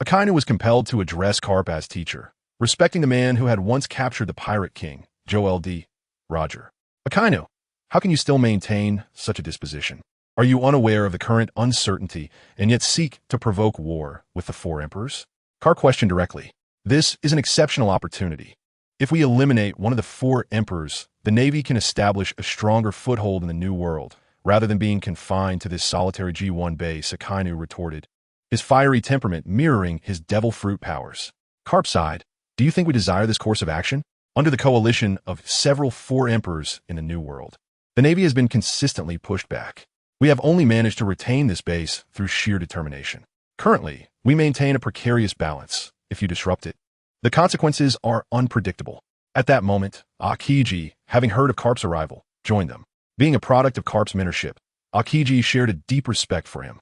Akainu was compelled to address Carp as teacher, respecting the man who had once captured the pirate king, Joel D. Roger. Akainu, how can you still maintain such a disposition? Are you unaware of the current uncertainty and yet seek to provoke war with the four emperors? Carp questioned directly. This is an exceptional opportunity. If we eliminate one of the four emperors, the Navy can establish a stronger foothold in the New World, rather than being confined to this solitary G1 base, Akainu retorted, his fiery temperament mirroring his devil fruit powers. Carp sighed, do you think we desire this course of action? Under the coalition of several four emperors in the New World, the Navy has been consistently pushed back. We have only managed to retain this base through sheer determination. Currently, we maintain a precarious balance. If you disrupt it, the consequences are unpredictable. At that moment, Akiji, having heard of Carp's arrival, joined them. Being a product of Carp's mentorship, Akiji shared a deep respect for him.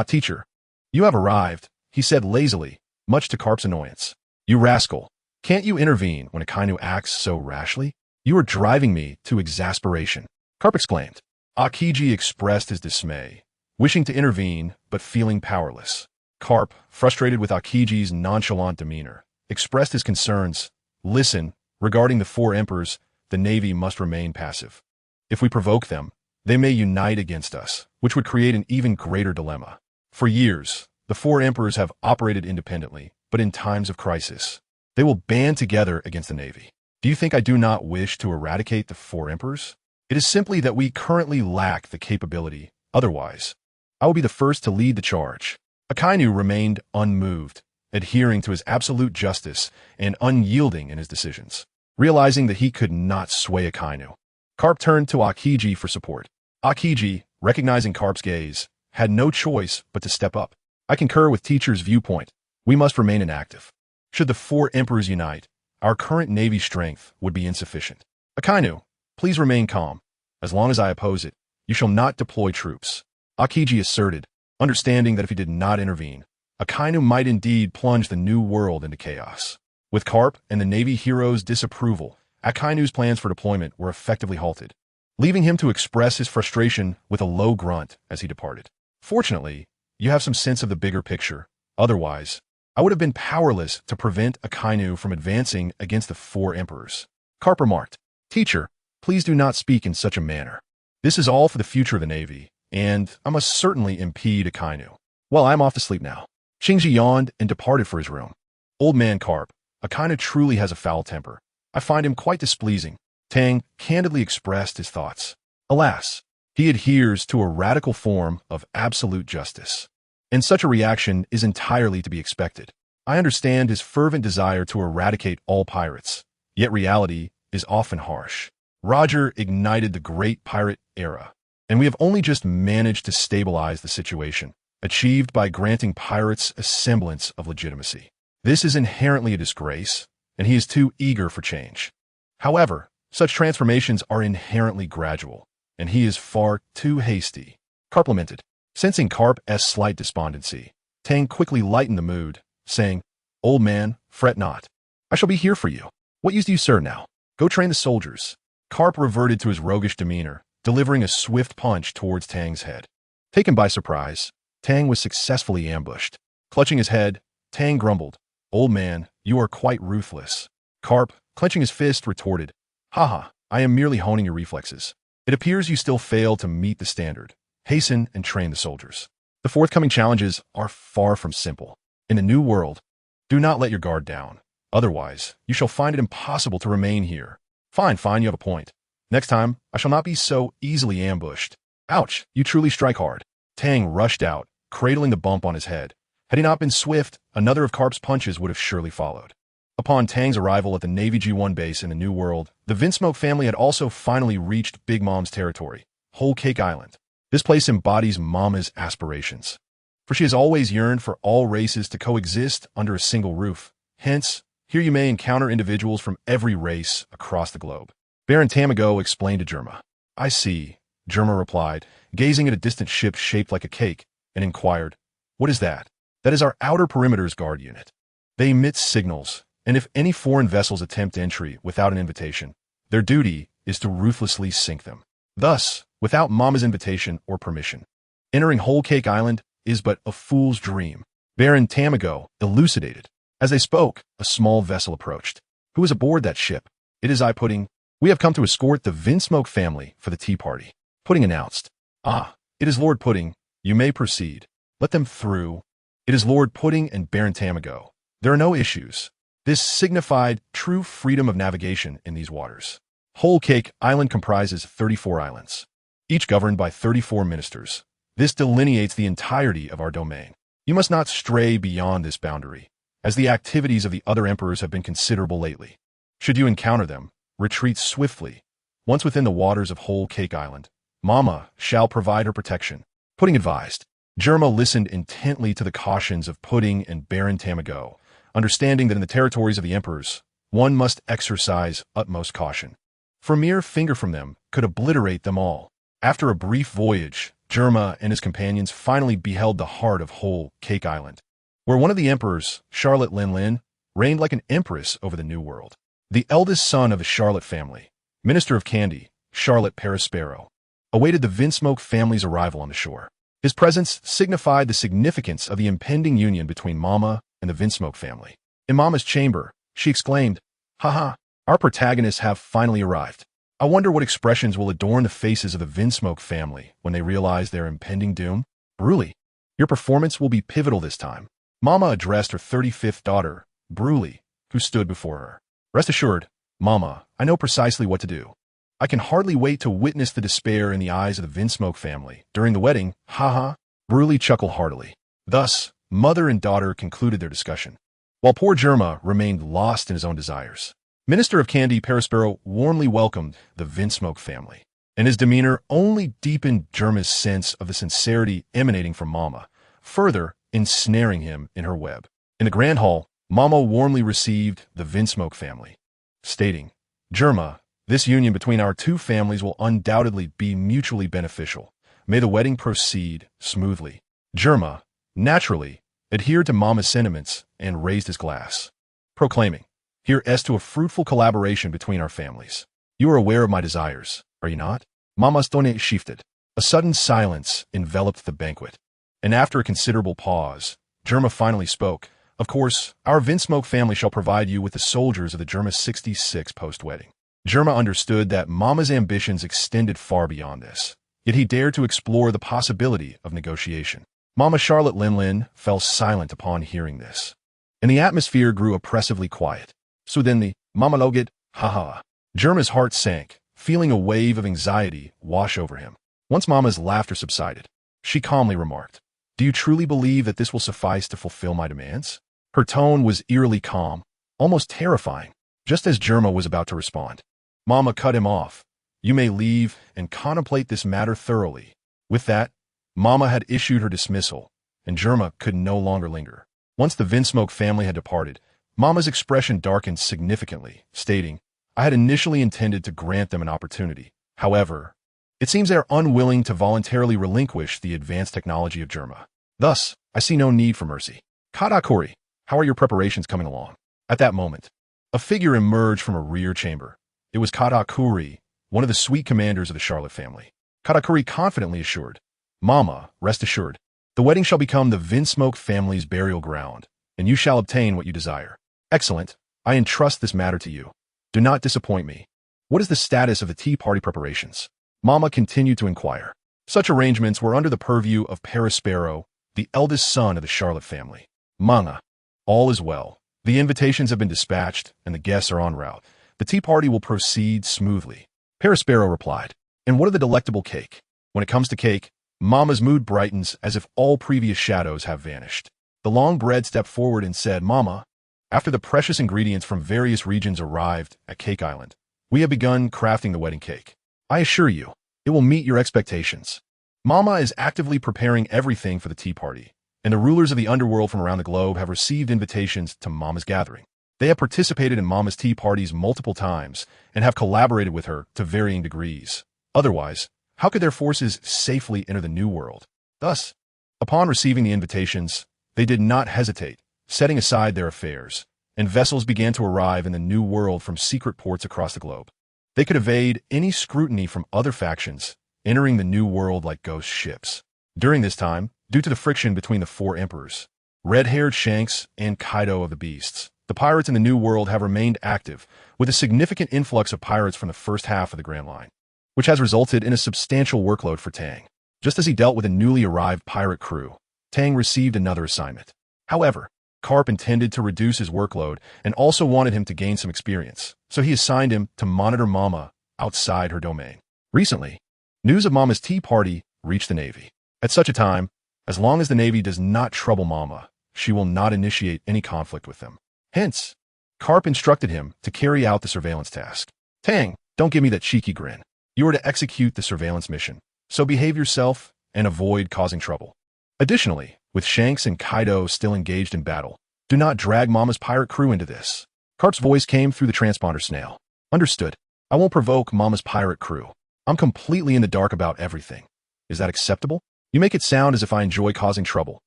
Teacher, you have arrived, he said lazily, much to Carp's annoyance. You rascal, can't you intervene when Akainu acts so rashly? You are driving me to exasperation, Carp exclaimed. Akiji expressed his dismay, wishing to intervene but feeling powerless. Carp, frustrated with Akiji's nonchalant demeanor, expressed his concerns. Listen, regarding the four emperors, the Navy must remain passive. If we provoke them, they may unite against us, which would create an even greater dilemma. For years, the four emperors have operated independently, but in times of crisis, they will band together against the Navy. Do you think I do not wish to eradicate the four emperors? It is simply that we currently lack the capability. Otherwise, I will be the first to lead the charge. Akainu remained unmoved, adhering to his absolute justice and unyielding in his decisions. Realizing that he could not sway Akainu, Carp turned to Akiji for support. Akiji, recognizing Carp's gaze, had no choice but to step up. I concur with teacher's viewpoint. We must remain inactive. Should the four emperors unite, our current Navy strength would be insufficient. Akainu, please remain calm. As long as I oppose it, you shall not deploy troops, Akiji asserted, understanding that if he did not intervene, Akainu might indeed plunge the New World into chaos. With Carp and the Navy hero's disapproval, Akainu's plans for deployment were effectively halted, leaving him to express his frustration with a low grunt as he departed. Fortunately, you have some sense of the bigger picture. Otherwise, I would have been powerless to prevent Akainu from advancing against the four emperors. Carp remarked, Teacher, please do not speak in such a manner. This is all for the future of the Navy, and I must certainly impede Akainu. Well, I'm off to sleep now. Shinji yawned and departed for his room. Old man Carp, Akainu truly has a foul temper. I find him quite displeasing. Tang candidly expressed his thoughts. Alas, he adheres to a radical form of absolute justice, and such a reaction is entirely to be expected. I understand his fervent desire to eradicate all pirates, yet reality is often harsh. Roger ignited the great pirate era, and we have only just managed to stabilize the situation, achieved by granting pirates a semblance of legitimacy. This is inherently a disgrace, and he is too eager for change. However, such transformations are inherently gradual, and he is far too hasty. Carp lamented. Sensing Carp's slight despondency, Tang quickly lightened the mood, saying, Old man, fret not. I shall be here for you. What use do you serve now? Go train the soldiers. Carp reverted to his roguish demeanor, delivering a swift punch towards Tang's head. Taken by surprise, Tang was successfully ambushed. Clutching his head, Tang grumbled, Old man, you are quite ruthless. Carp, clenching his fist, retorted, Haha, I am merely honing your reflexes. It appears you still fail to meet the standard. Hasten and train the soldiers. The forthcoming challenges are far from simple. In the New World, do not let your guard down. Otherwise, you shall find it impossible to remain here. Fine, you have a point. Next time, I shall not be so easily ambushed. Ouch, you truly strike hard. Tang rushed out, cradling the bump on his head. Had he not been swift, another of Carp's punches would have surely followed. Upon Tang's arrival at the Navy G1 base in the New World, the Vinsmoke family had also finally reached Big Mom's territory, Whole Cake Island. This place embodies Mama's aspirations, for she has always yearned for all races to coexist under a single roof. Hence, here you may encounter individuals from every race across the globe. Baron Tamago explained to Germa. I see, Germa replied, gazing at a distant ship shaped like a cake, and inquired, what is that? That is our outer perimeter's guard unit. They emit signals, and if any foreign vessels attempt entry without an invitation, their duty is to ruthlessly sink them. Thus, without Mama's invitation or permission, entering Whole Cake Island is but a fool's dream. Baron Tamago elucidated. As they spoke, a small vessel approached. Who is aboard that ship? It is I, Pudding. We have come to escort the Vinsmoke family for the tea party. Pudding announced. Ah, it is Lord Pudding. You may proceed. Let them through. It is Lord Pudding and Baron Tamago. There are no issues. This signified true freedom of navigation in these waters. Whole Cake Island comprises 34 islands, each governed by 34 ministers. This delineates the entirety of our domain. You must not stray beyond this boundary, as the activities of the other emperors have been considerable lately. Should you encounter them, retreat swiftly. Once within the waters of Whole Cake Island, Mama shall provide her protection. Pudding advised. Germa listened intently to the cautions of Pudding and Baron Tamago, understanding that in the territories of the emperors, one must exercise utmost caution. For a mere finger from them could obliterate them all. After a brief voyage, Germa and his companions finally beheld the heart of Whole Cake Island, where one of the emperors, Charlotte Lin, reigned like an empress over the New World. The eldest son of the Charlotte family, Minister of Candy, Charlotte Perispero, awaited the Vinsmoke family's arrival on the shore. His presence signified the significance of the impending union between Mama and the Vinsmoke family. In Mama's chamber, she exclaimed, "Haha, our protagonists have finally arrived. I wonder what expressions will adorn the faces of the Vinsmoke family when they realize their impending doom. Bruley, your performance will be pivotal this time." Mama addressed her 35th daughter, Bruley, who stood before her. "Rest assured, Mama, I know precisely what to do. I can hardly wait to witness the despair in the eyes of the Vinsmoke family during the wedding." Haha, Bruley chuckled heartily. Thus, mother and daughter concluded their discussion, while poor Germa remained lost in his own desires. Minister of Candy Perispero warmly welcomed the Vinsmoke family, and his demeanor only deepened Germa's sense of the sincerity emanating from Mama, further ensnaring him in her web. In the grand hall, Mama warmly received the Vinsmoke family, stating, "Germa, this union between our two families will undoubtedly be mutually beneficial. May the wedding proceed smoothly." Germa, naturally, adhered to Mama's sentiments and raised his glass, proclaiming, "Here's to a fruitful collaboration between our families. You are aware of my desires, are you not?" Mama's tone shifted. A sudden silence enveloped the banquet, and after a considerable pause, Germa finally spoke. "Of course, our Vinsmoke family shall provide you with the soldiers of the Germa 66 post-wedding." Germa understood that Mama's ambitions extended far beyond this, yet he dared to explore the possibility of negotiation. Mama Charlotte Lin fell silent upon hearing this, and the atmosphere grew oppressively quiet. So then the Mama Logit, haha. Germa's heart sank, feeling a wave of anxiety wash over him. Once Mama's laughter subsided, she calmly remarked, "Do you truly believe that this will suffice to fulfill my demands?" Her tone was eerily calm, almost terrifying. Just as Germa was about to respond, Mama cut him off. "You may leave and contemplate this matter thoroughly." With that, Mama had issued her dismissal, and Germa could no longer linger. Once the Vinsmoke family had departed, Mama's expression darkened significantly, stating, "I had initially intended to grant them an opportunity. However, it seems they are unwilling to voluntarily relinquish the advanced technology of Germa. Thus, I see no need for mercy. Katakuri, how are your preparations coming along?" At that moment, a figure emerged from a rear chamber. It was Katakuri, one of the suite commanders of the Charlotte family. Katakuri confidently assured, "Mama, rest assured, the wedding shall become the Vinsmoke family's burial ground, and you shall obtain what you desire." "Excellent. I entrust this matter to you. Do not disappoint me. What is the status of the tea party preparations?" Mama continued to inquire. Such arrangements were under the purview of Perispero, the eldest son of the Charlotte family. "Manga, all is well. The invitations have been dispatched, and the guests are en route. The tea party will proceed smoothly." Perispero replied, "And what of the delectable cake?" When it comes to cake, Mama's mood brightens as if all previous shadows have vanished. The long bread stepped forward and said, "Mama, after the precious ingredients from various regions arrived at Cake Island, we have begun crafting the wedding cake. I assure you, it will meet your expectations." Mama is actively preparing everything for the tea party, and the rulers of the underworld from around the globe have received invitations to Mama's gathering. They have participated in Mama's tea parties multiple times and have collaborated with her to varying degrees. Otherwise, how could their forces safely enter the New World? Thus, upon receiving the invitations, they did not hesitate, setting aside their affairs, and vessels began to arrive in the New World from secret ports across the globe. They could evade any scrutiny from other factions, entering the New World like ghost ships. During this time, due to the friction between the four emperors, red-haired Shanks and Kaido of the Beasts, the pirates in the New World have remained active, with a significant influx of pirates from the first half of the Grand Line, which has resulted in a substantial workload for Tang. Just as he dealt with a newly arrived pirate crew, Tang received another assignment. However, Carp intended to reduce his workload and also wanted him to gain some experience, so he assigned him to monitor Mama outside her domain. Recently, news of Mama's tea party reached the Navy. At such a time, as long as the Navy does not trouble Mama, she will not initiate any conflict with them. Hence, Carp instructed him to carry out the surveillance task. Tang, don't give me that cheeky grin. You are to execute the surveillance mission, so behave yourself and avoid causing trouble. Additionally, with Shanks and Kaido still engaged in battle, do not drag Mama's pirate crew into this. Carp's voice came through the transponder snail. Understood. I won't provoke Mama's pirate crew. I'm completely in the dark about everything. Is that acceptable? You make it sound as if I enjoy causing trouble,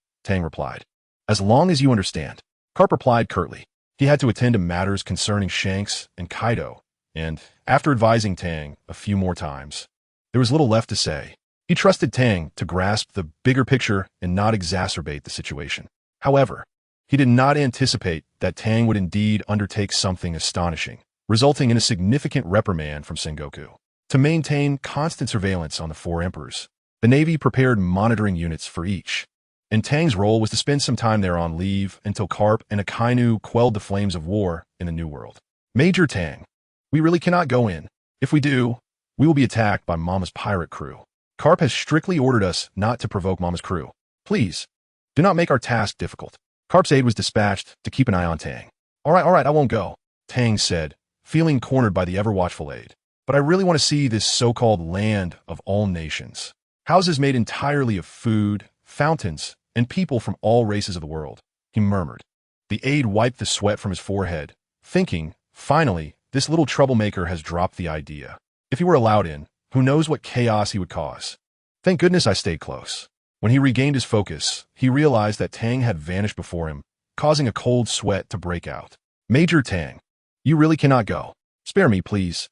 Tang replied. As long as you understand. Carp replied curtly. He had to attend to matters concerning Shanks and Kaido, and, after advising Tang a few more times, there was little left to say. He trusted Tang to grasp the bigger picture and not exacerbate the situation. However, he did not anticipate that Tang would indeed undertake something astonishing, resulting in a significant reprimand from Sengoku. To maintain constant surveillance on the four emperors, the Navy prepared monitoring units for each, and Tang's role was to spend some time there on leave until Carp and Akainu quelled the flames of war in the New World. Major Tang, we really cannot go in. If we do, we will be attacked by Mama's pirate crew. Carp has strictly ordered us not to provoke Mama's crew. Please, do not make our task difficult. Carp's aide was dispatched to keep an eye on Tang. All right, I won't go, Tang said, feeling cornered by the ever-watchful aide. But I really want to see this so-called land of all nations. Houses made entirely of food, fountains, and people from all races of the world, he murmured. The aide wiped the sweat from his forehead, thinking, finally, this little troublemaker has dropped the idea. If he were allowed in, who knows what chaos he would cause. Thank goodness I stayed close. When he regained his focus, he realized that Tang had vanished before him, causing a cold sweat to break out. Major Tang, you really cannot go. Spare me, please.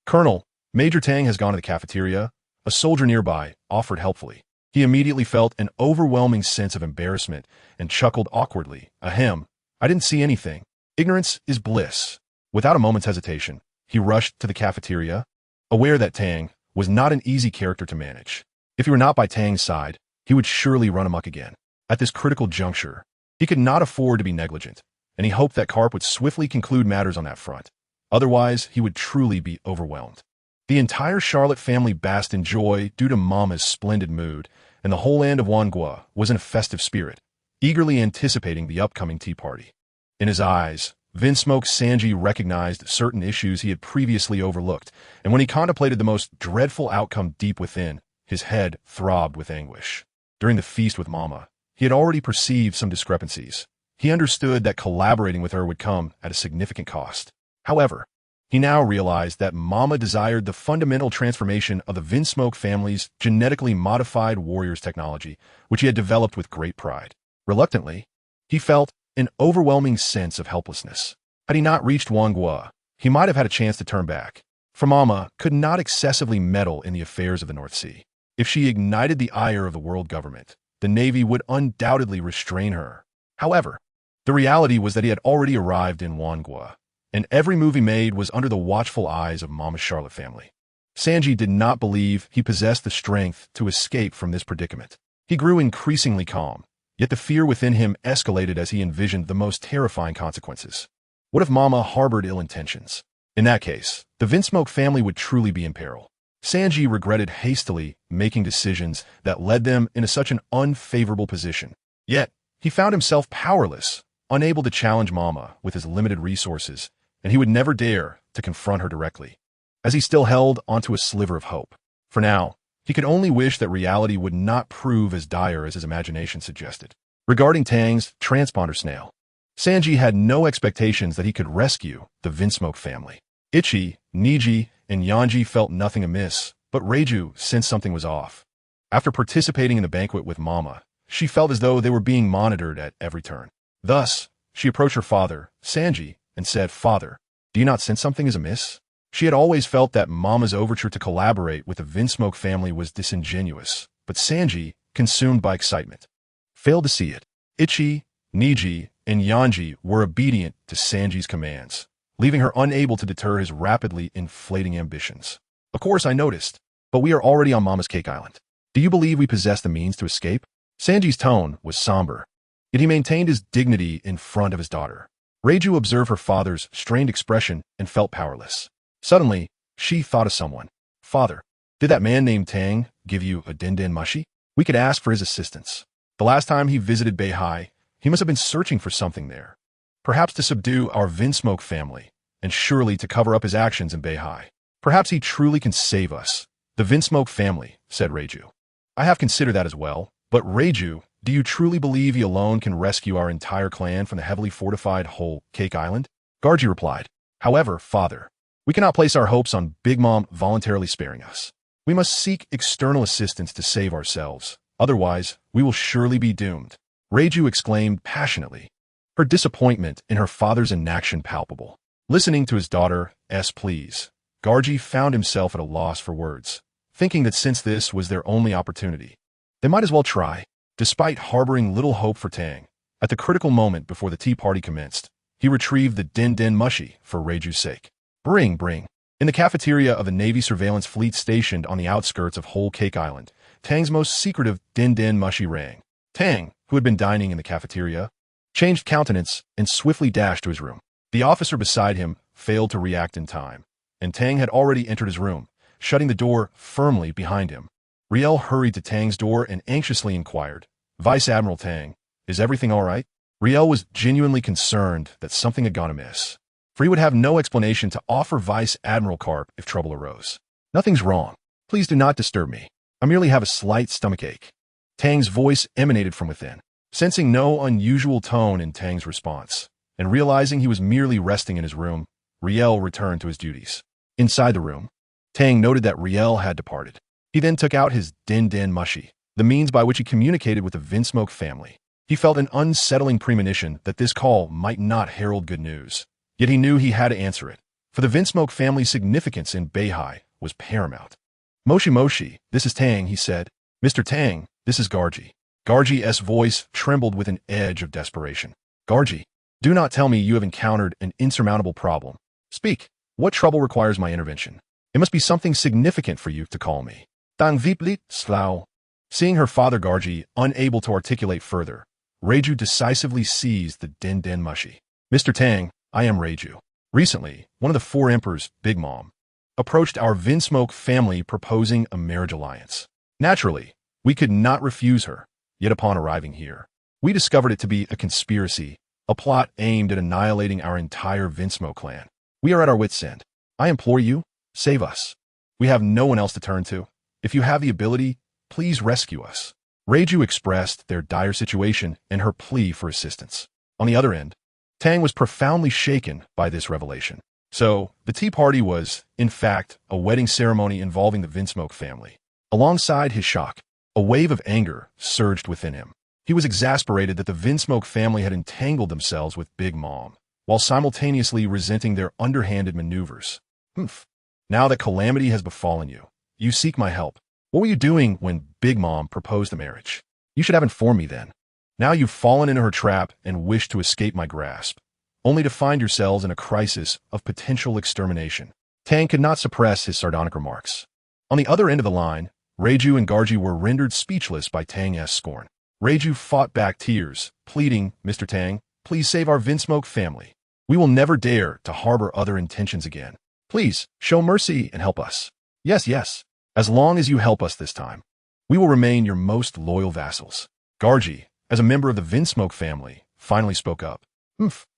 Colonel, Major Tang has gone to the cafeteria. A soldier nearby offered helpfully. He immediately felt an overwhelming sense of embarrassment and chuckled awkwardly. Ahem, I didn't see anything. Ignorance is bliss. Without a moment's hesitation, he rushed to the cafeteria, aware that Tang was not an easy character to manage. If he were not by Tang's side, he would surely run amok again. At this critical juncture, he could not afford to be negligent, and he hoped that Carp would swiftly conclude matters on that front. Otherwise, he would truly be overwhelmed. The entire Charlotte family basked in joy due to Mama's splendid mood, and the whole land of Wangua was in a festive spirit, eagerly anticipating the upcoming tea party. In his eyes, Vinsmoke Sanji recognized certain issues he had previously overlooked, and when he contemplated the most dreadful outcome deep within, his head throbbed with anguish. During the feast with Mama, he had already perceived some discrepancies. He understood that collaborating with her would come at a significant cost. However, he now realized that Mama desired the fundamental transformation of the Vinsmoke family's genetically modified warriors technology, which he had developed with great pride. Reluctantly, he felt an overwhelming sense of helplessness. Had he not reached Wangua, he might have had a chance to turn back, for Mama could not excessively meddle in the affairs of the North Sea. If she ignited the ire of the world government, the Navy would undoubtedly restrain her. However, the reality was that he had already arrived in Wangua, and every move he made was under the watchful eyes of Mama's Charlotte family. Sanji did not believe he possessed the strength to escape from this predicament. He grew increasingly calm, yet the fear within him escalated as he envisioned the most terrifying consequences. What if Mama harbored ill intentions? In that case, the Vinsmoke family would truly be in peril. Sanji regretted hastily making decisions that led them into such an unfavorable position. Yet, he found himself powerless, unable to challenge Mama with his limited resources, and he would never dare to confront her directly, as he still held onto a sliver of hope. For now, He could only wish that reality would not prove as dire as his imagination suggested. Regarding Tang's transponder snail, Sanji had no expectations that he could rescue the Vinsmoke family. Ichi, Niji, and Yanji felt nothing amiss, but Reiju sensed something was off. After participating in the banquet with Mama, she felt as though they were being monitored at every turn. Thus, she approached her father, Sanji, and said, "Father, do you not sense something is amiss?" She had always felt that Mama's overture to collaborate with the Vinsmoke family was disingenuous, but Sanji, consumed by excitement, failed to see it. Ichi, Niji, and Yanji were obedient to Sanji's commands, leaving her unable to deter his rapidly inflating ambitions. "Of course I noticed, but we are already on Mama's Cake Island. Do you believe we possess the means to escape?" Sanji's tone was somber, yet he maintained his dignity in front of his daughter. Reiju observed her father's strained expression and felt powerless. Suddenly, she thought of someone. "Father, did that man named Tang give you a din-din mushi? We could ask for his assistance. The last time he visited Beihai, he must have been searching for something there. Perhaps to subdue our Vinsmoke family, and surely to cover up his actions in Beihai. Perhaps he truly can save us, the Vinsmoke family," said Reiju. "I have considered that as well, but Reiju, do you truly believe he alone can rescue our entire clan from the heavily fortified whole Cake Island?" Garji replied, "However, father, we cannot place our hopes on Big Mom voluntarily sparing us. We must seek external assistance to save ourselves. Otherwise, we will surely be doomed." Reiju exclaimed passionately, her disappointment in her father's inaction palpable. Listening to his daughter's pleas, Garji found himself at a loss for words, thinking that since this was their only opportunity, they might as well try. Despite harboring little hope for Tang, at the critical moment before the tea party commenced, he retrieved the din-din mushi for Reiju's sake. Bring. In the cafeteria of the Navy surveillance fleet stationed on the outskirts of Whole Cake Island, Tang's most secretive din-din mushi rang. Tang, who had been dining in the cafeteria, changed countenance and swiftly dashed to his room. The officer beside him failed to react in time, and Tang had already entered his room, shutting the door firmly behind him. Riel hurried to Tang's door and anxiously inquired, "Vice Admiral Tang, is everything all right?" Riel was genuinely concerned that something had gone amiss, for he would have no explanation to offer Vice Admiral Karp if trouble arose. "Nothing's wrong. Please do not disturb me. I merely have a slight stomachache." Tang's voice emanated from within. Sensing no unusual tone in Tang's response, and realizing he was merely resting in his room, Riel returned to his duties. Inside the room, Tang noted that Riel had departed. He then took out his din-din mushi, the means by which he communicated with the Vinsmoke family. He felt an unsettling premonition that this call might not herald good news, yet he knew he had to answer it, for the Vinsmoke family's significance in Beihai was paramount. Moshi, this is Tang," he said. "Mr. Tang, this is Garji." Garji's voice trembled with an edge of desperation. "Garji, do not tell me you have encountered an insurmountable problem. Speak. What trouble requires my intervention? It must be something significant for you to call me." Dang Viplit Slow. Seeing her father Garji unable to articulate further, Reiju decisively seized the din-din mushi. "Mr. Tang, I am Reiju. Recently, one of the four emperors, Big Mom, approached our Vinsmoke family proposing a marriage alliance. Naturally, we could not refuse her, yet upon arriving here, we discovered it to be a conspiracy, a plot aimed at annihilating our entire Vinsmoke clan. We are at our wits' end. I implore you, save us. We have no one else to turn to. If you have the ability, please rescue us." Reiju expressed their dire situation and her plea for assistance. On the other end, Tang was profoundly shaken by this revelation. So, the tea party was, in fact, a wedding ceremony involving the Vinsmoke family. Alongside his shock, a wave of anger surged within him. He was exasperated that the Vinsmoke family had entangled themselves with Big Mom, while simultaneously resenting their underhanded maneuvers. Now that calamity has befallen you, you seek my help. What were you doing when Big Mom proposed the marriage? You should have informed me then. Now you've fallen into her trap and wish to escape my grasp, only to find yourselves in a crisis of potential extermination. Tang could not suppress his sardonic remarks. On the other end of the line, Reiju and Garji were rendered speechless by Tang's scorn. Reiju fought back tears, pleading, "Mr. Tang, please save our Vinsmoke family. We will never dare to harbor other intentions again. Please, show mercy and help us. Yes, as long as you help us this time, we will remain your most loyal vassals." Garji, as a member of the Vinsmoke family, finally spoke up.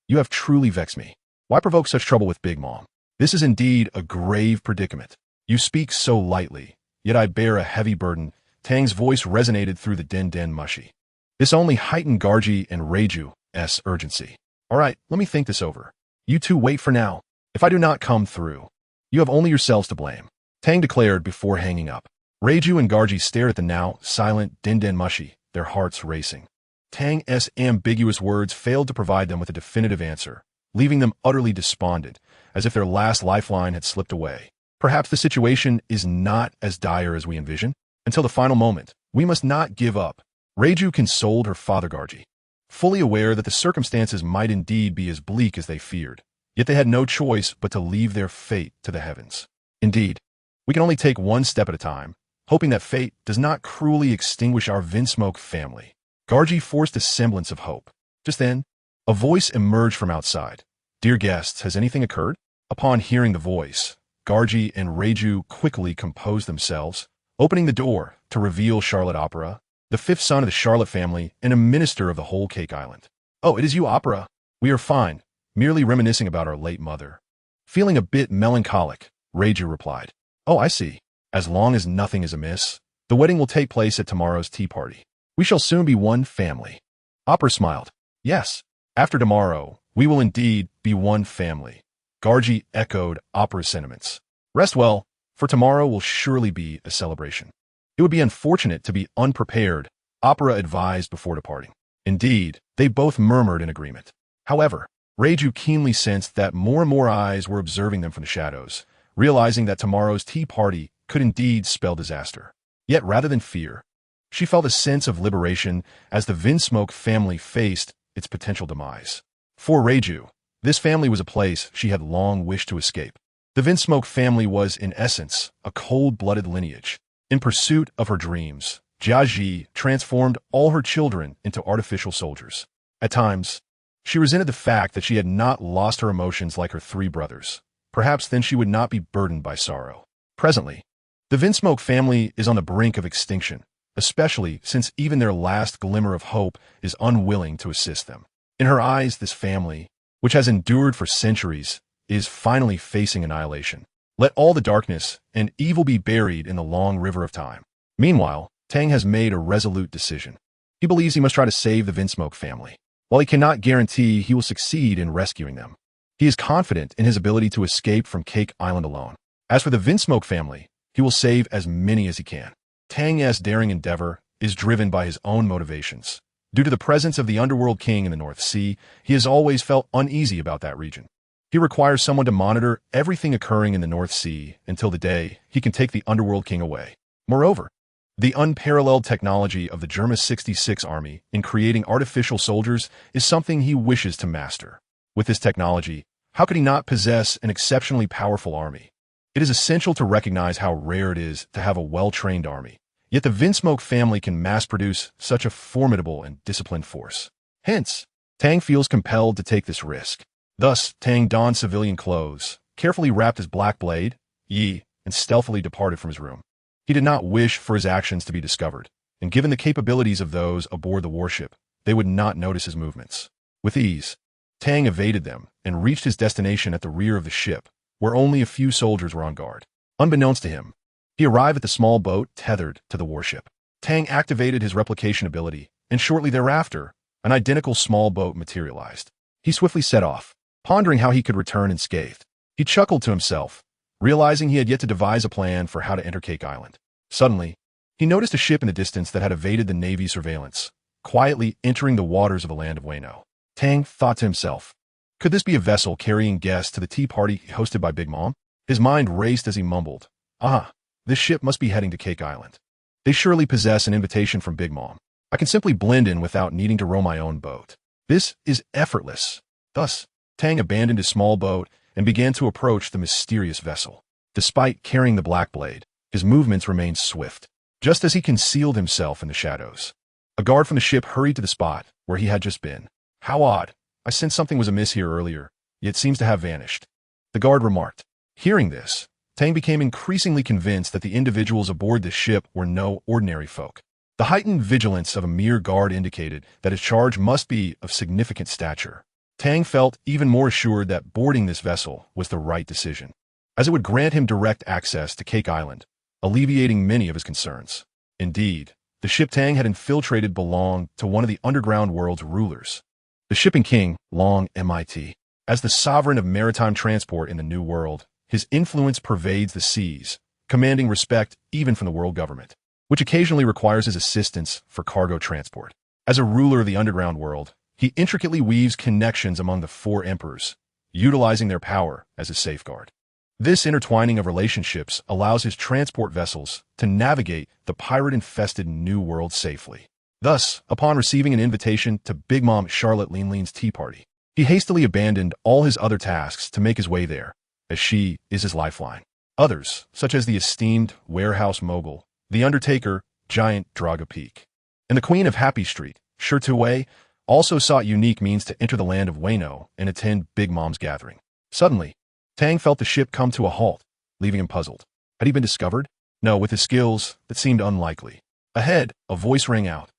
You have truly vexed me. Why provoke such trouble with Big Mom? This is indeed a grave predicament. You speak so lightly, yet I bear a heavy burden. Tang's voice resonated through the den mushy. This only heightened Gargi and Reju's urgency. All right, let me think this over. You two wait for now. If I do not come through, you have only yourselves to blame, Tang declared before hanging up. Reju and Gargi stared at the now silent den mushy, their hearts racing. Tang's ambiguous words failed to provide them with a definitive answer, leaving them utterly despondent, as if their last lifeline had slipped away. Perhaps the situation is not as dire as we envision. Until the final moment, we must not give up. Reju consoled her father Gargi, fully aware that the circumstances might indeed be as bleak as they feared. Yet they had no choice but to leave their fate to the heavens. Indeed, we can only take one step at a time, hoping that fate does not cruelly extinguish our Vinsmoke family. Gargi forced a semblance of hope. Just then, a voice emerged from outside. Dear guests, has anything occurred? Upon hearing the voice, Gargi and Reju quickly composed themselves, opening the door to reveal Charlotte Opera, the fifth son of the Charlotte family and a minister of the whole Cake Island. Oh, it is you, Opera. We are fine, merely reminiscing about our late mother. Feeling a bit melancholic, Reju replied. Oh, I see. As long as nothing is amiss, the wedding will take place at tomorrow's tea party. We shall soon be one family. Opera smiled. Yes, after tomorrow, we will indeed be one family. Gargi echoed Opera's sentiments. Rest well, for tomorrow will surely be a celebration. It would be unfortunate to be unprepared, Opera advised before departing. Indeed, they both murmured in agreement. However, Reju keenly sensed that more and more eyes were observing them from the shadows, realizing that tomorrow's tea party could indeed spell disaster. Yet rather than fear, she felt a sense of liberation as the Vinsmoke family faced its potential demise. For Reju, this family was a place she had long wished to escape. The Vinsmoke family was, in essence, a cold-blooded lineage. In pursuit of her dreams, Jiaji transformed all her children into artificial soldiers. At times, she resented the fact that she had not lost her emotions like her three brothers. Perhaps then she would not be burdened by sorrow. Presently, the Vinsmoke family is on the brink of extinction, especially since even their last glimmer of hope is unwilling to assist them. In her eyes, this family, which has endured for centuries, is finally facing annihilation. Let all the darkness and evil be buried in the long river of time. Meanwhile, Tang has made a resolute decision. He believes he must try to save the Vinsmoke family. While he cannot guarantee he will succeed in rescuing them, he is confident in his ability to escape from Cake Island alone. As for the Vinsmoke family, he will save as many as he can. Tang's daring endeavor is driven by his own motivations. Due to the presence of the Underworld King in the North Sea, he has always felt uneasy about that region. He requires someone to monitor everything occurring in the North Sea until the day he can take the Underworld King away. Moreover, the unparalleled technology of the Germa 66 army in creating artificial soldiers is something he wishes to master. With this technology, how could he not possess an exceptionally powerful army? It is essential to recognize how rare it is to have a well-trained army. Yet the Vinsmoke family can mass-produce such a formidable and disciplined force. Hence, Tang feels compelled to take this risk. Thus, Tang donned civilian clothes, carefully wrapped his black blade, and stealthily departed from his room. He did not wish for his actions to be discovered, and given the capabilities of those aboard the warship, they would not notice his movements. With ease, Tang evaded them and reached his destination at the rear of the ship, where only a few soldiers were on guard. Unbeknownst to him, he arrived at the small boat tethered to the warship. Tang activated his replication ability, and shortly thereafter, an identical small boat materialized. He swiftly set off, pondering how he could return unscathed. He chuckled to himself, realizing he had yet to devise a plan for how to enter Cake Island. Suddenly, he noticed a ship in the distance that had evaded the Navy surveillance, quietly entering the waters of the land of Wano. Tang thought to himself, could this be a vessel carrying guests to the tea party hosted by Big Mom? His mind raced as he mumbled, this ship must be heading to Cake Island. They surely possess an invitation from Big Mom. I can simply blend in without needing to row my own boat. This is effortless. Thus, Tang abandoned his small boat and began to approach the mysterious vessel. Despite carrying the black blade, his movements remained swift, just as he concealed himself in the shadows. A guard from the ship hurried to the spot where he had just been. How odd. I sensed something was amiss here earlier, yet seems to have vanished, the guard remarked. Hearing this, Tang became increasingly convinced that the individuals aboard this ship were no ordinary folk. The heightened vigilance of a mere guard indicated that his charge must be of significant stature. Tang felt even more assured that boarding this vessel was the right decision, as it would grant him direct access to Cake Island, alleviating many of his concerns. Indeed, the ship Tang had infiltrated belonged to one of the underground world's rulers, the shipping king, Long MIT. As the sovereign of maritime transport in the New World, his influence pervades the seas, commanding respect even from the world government, which occasionally requires his assistance for cargo transport. As a ruler of the underground world, he intricately weaves connections among the four emperors, utilizing their power as a safeguard. This intertwining of relationships allows his transport vessels to navigate the pirate-infested New World safely. Thus, upon receiving an invitation to Big Mom Charlotte Lean's tea party, he hastily abandoned all his other tasks to make his way there, as she is his lifeline. Others, such as the esteemed warehouse mogul, the undertaker, Giant Draga Peak, and the Queen of Happy Street, Shirtuwei, also sought unique means to enter the land of Wano and attend Big Mom's gathering. Suddenly, Tang felt the ship come to a halt, leaving him puzzled. Had he been discovered? No, with his skills, that seemed unlikely. Ahead, a voice rang out.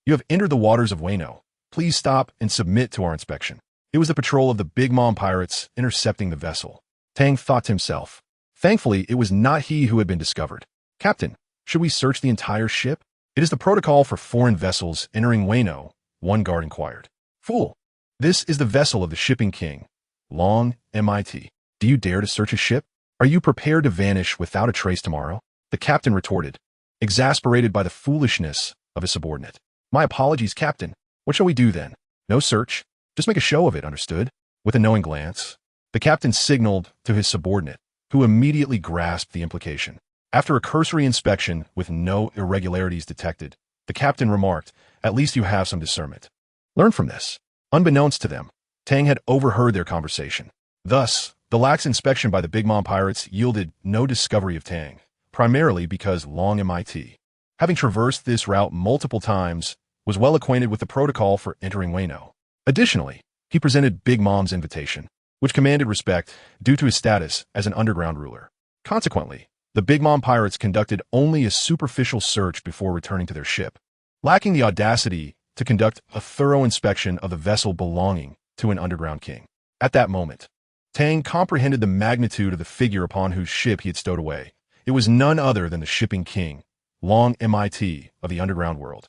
"You have entered the waters of Wano. Please stop and submit to our inspection." It was the patrol of the Big Mom pirates intercepting the vessel. Tang thought to himself. Thankfully, it was not he who had been discovered. "Captain, should we search the entire ship?" "It is the protocol for foreign vessels entering Wano," one guard inquired. "Fool, this is the vessel of the shipping king, Long MIT. Do you dare to search his ship? Are you prepared to vanish without a trace tomorrow?" The captain retorted, exasperated by the foolishness of his subordinate. "My apologies, Captain. What shall we do then? No search. Just make a show of it, understood?" With a knowing glance, the captain signaled to his subordinate, who immediately grasped the implication. After a cursory inspection with no irregularities detected, the captain remarked, "At least you have some discernment. Learn from this." Unbeknownst to them, Tang had overheard their conversation. Thus, the lax inspection by the Big Mom pirates yielded no discovery of Tang, primarily because Long MIT, having traversed this route multiple times, was well acquainted with the protocol for entering Wano. Additionally, he presented Big Mom's invitation, which commanded respect due to his status as an underground ruler. Consequently, the Big Mom pirates conducted only a superficial search before returning to their ship, lacking the audacity to conduct a thorough inspection of the vessel belonging to an underground king. At that moment, Tang comprehended the magnitude of the figure upon whose ship he had stowed away. It was none other than the shipping king, Long MIT of the underground world.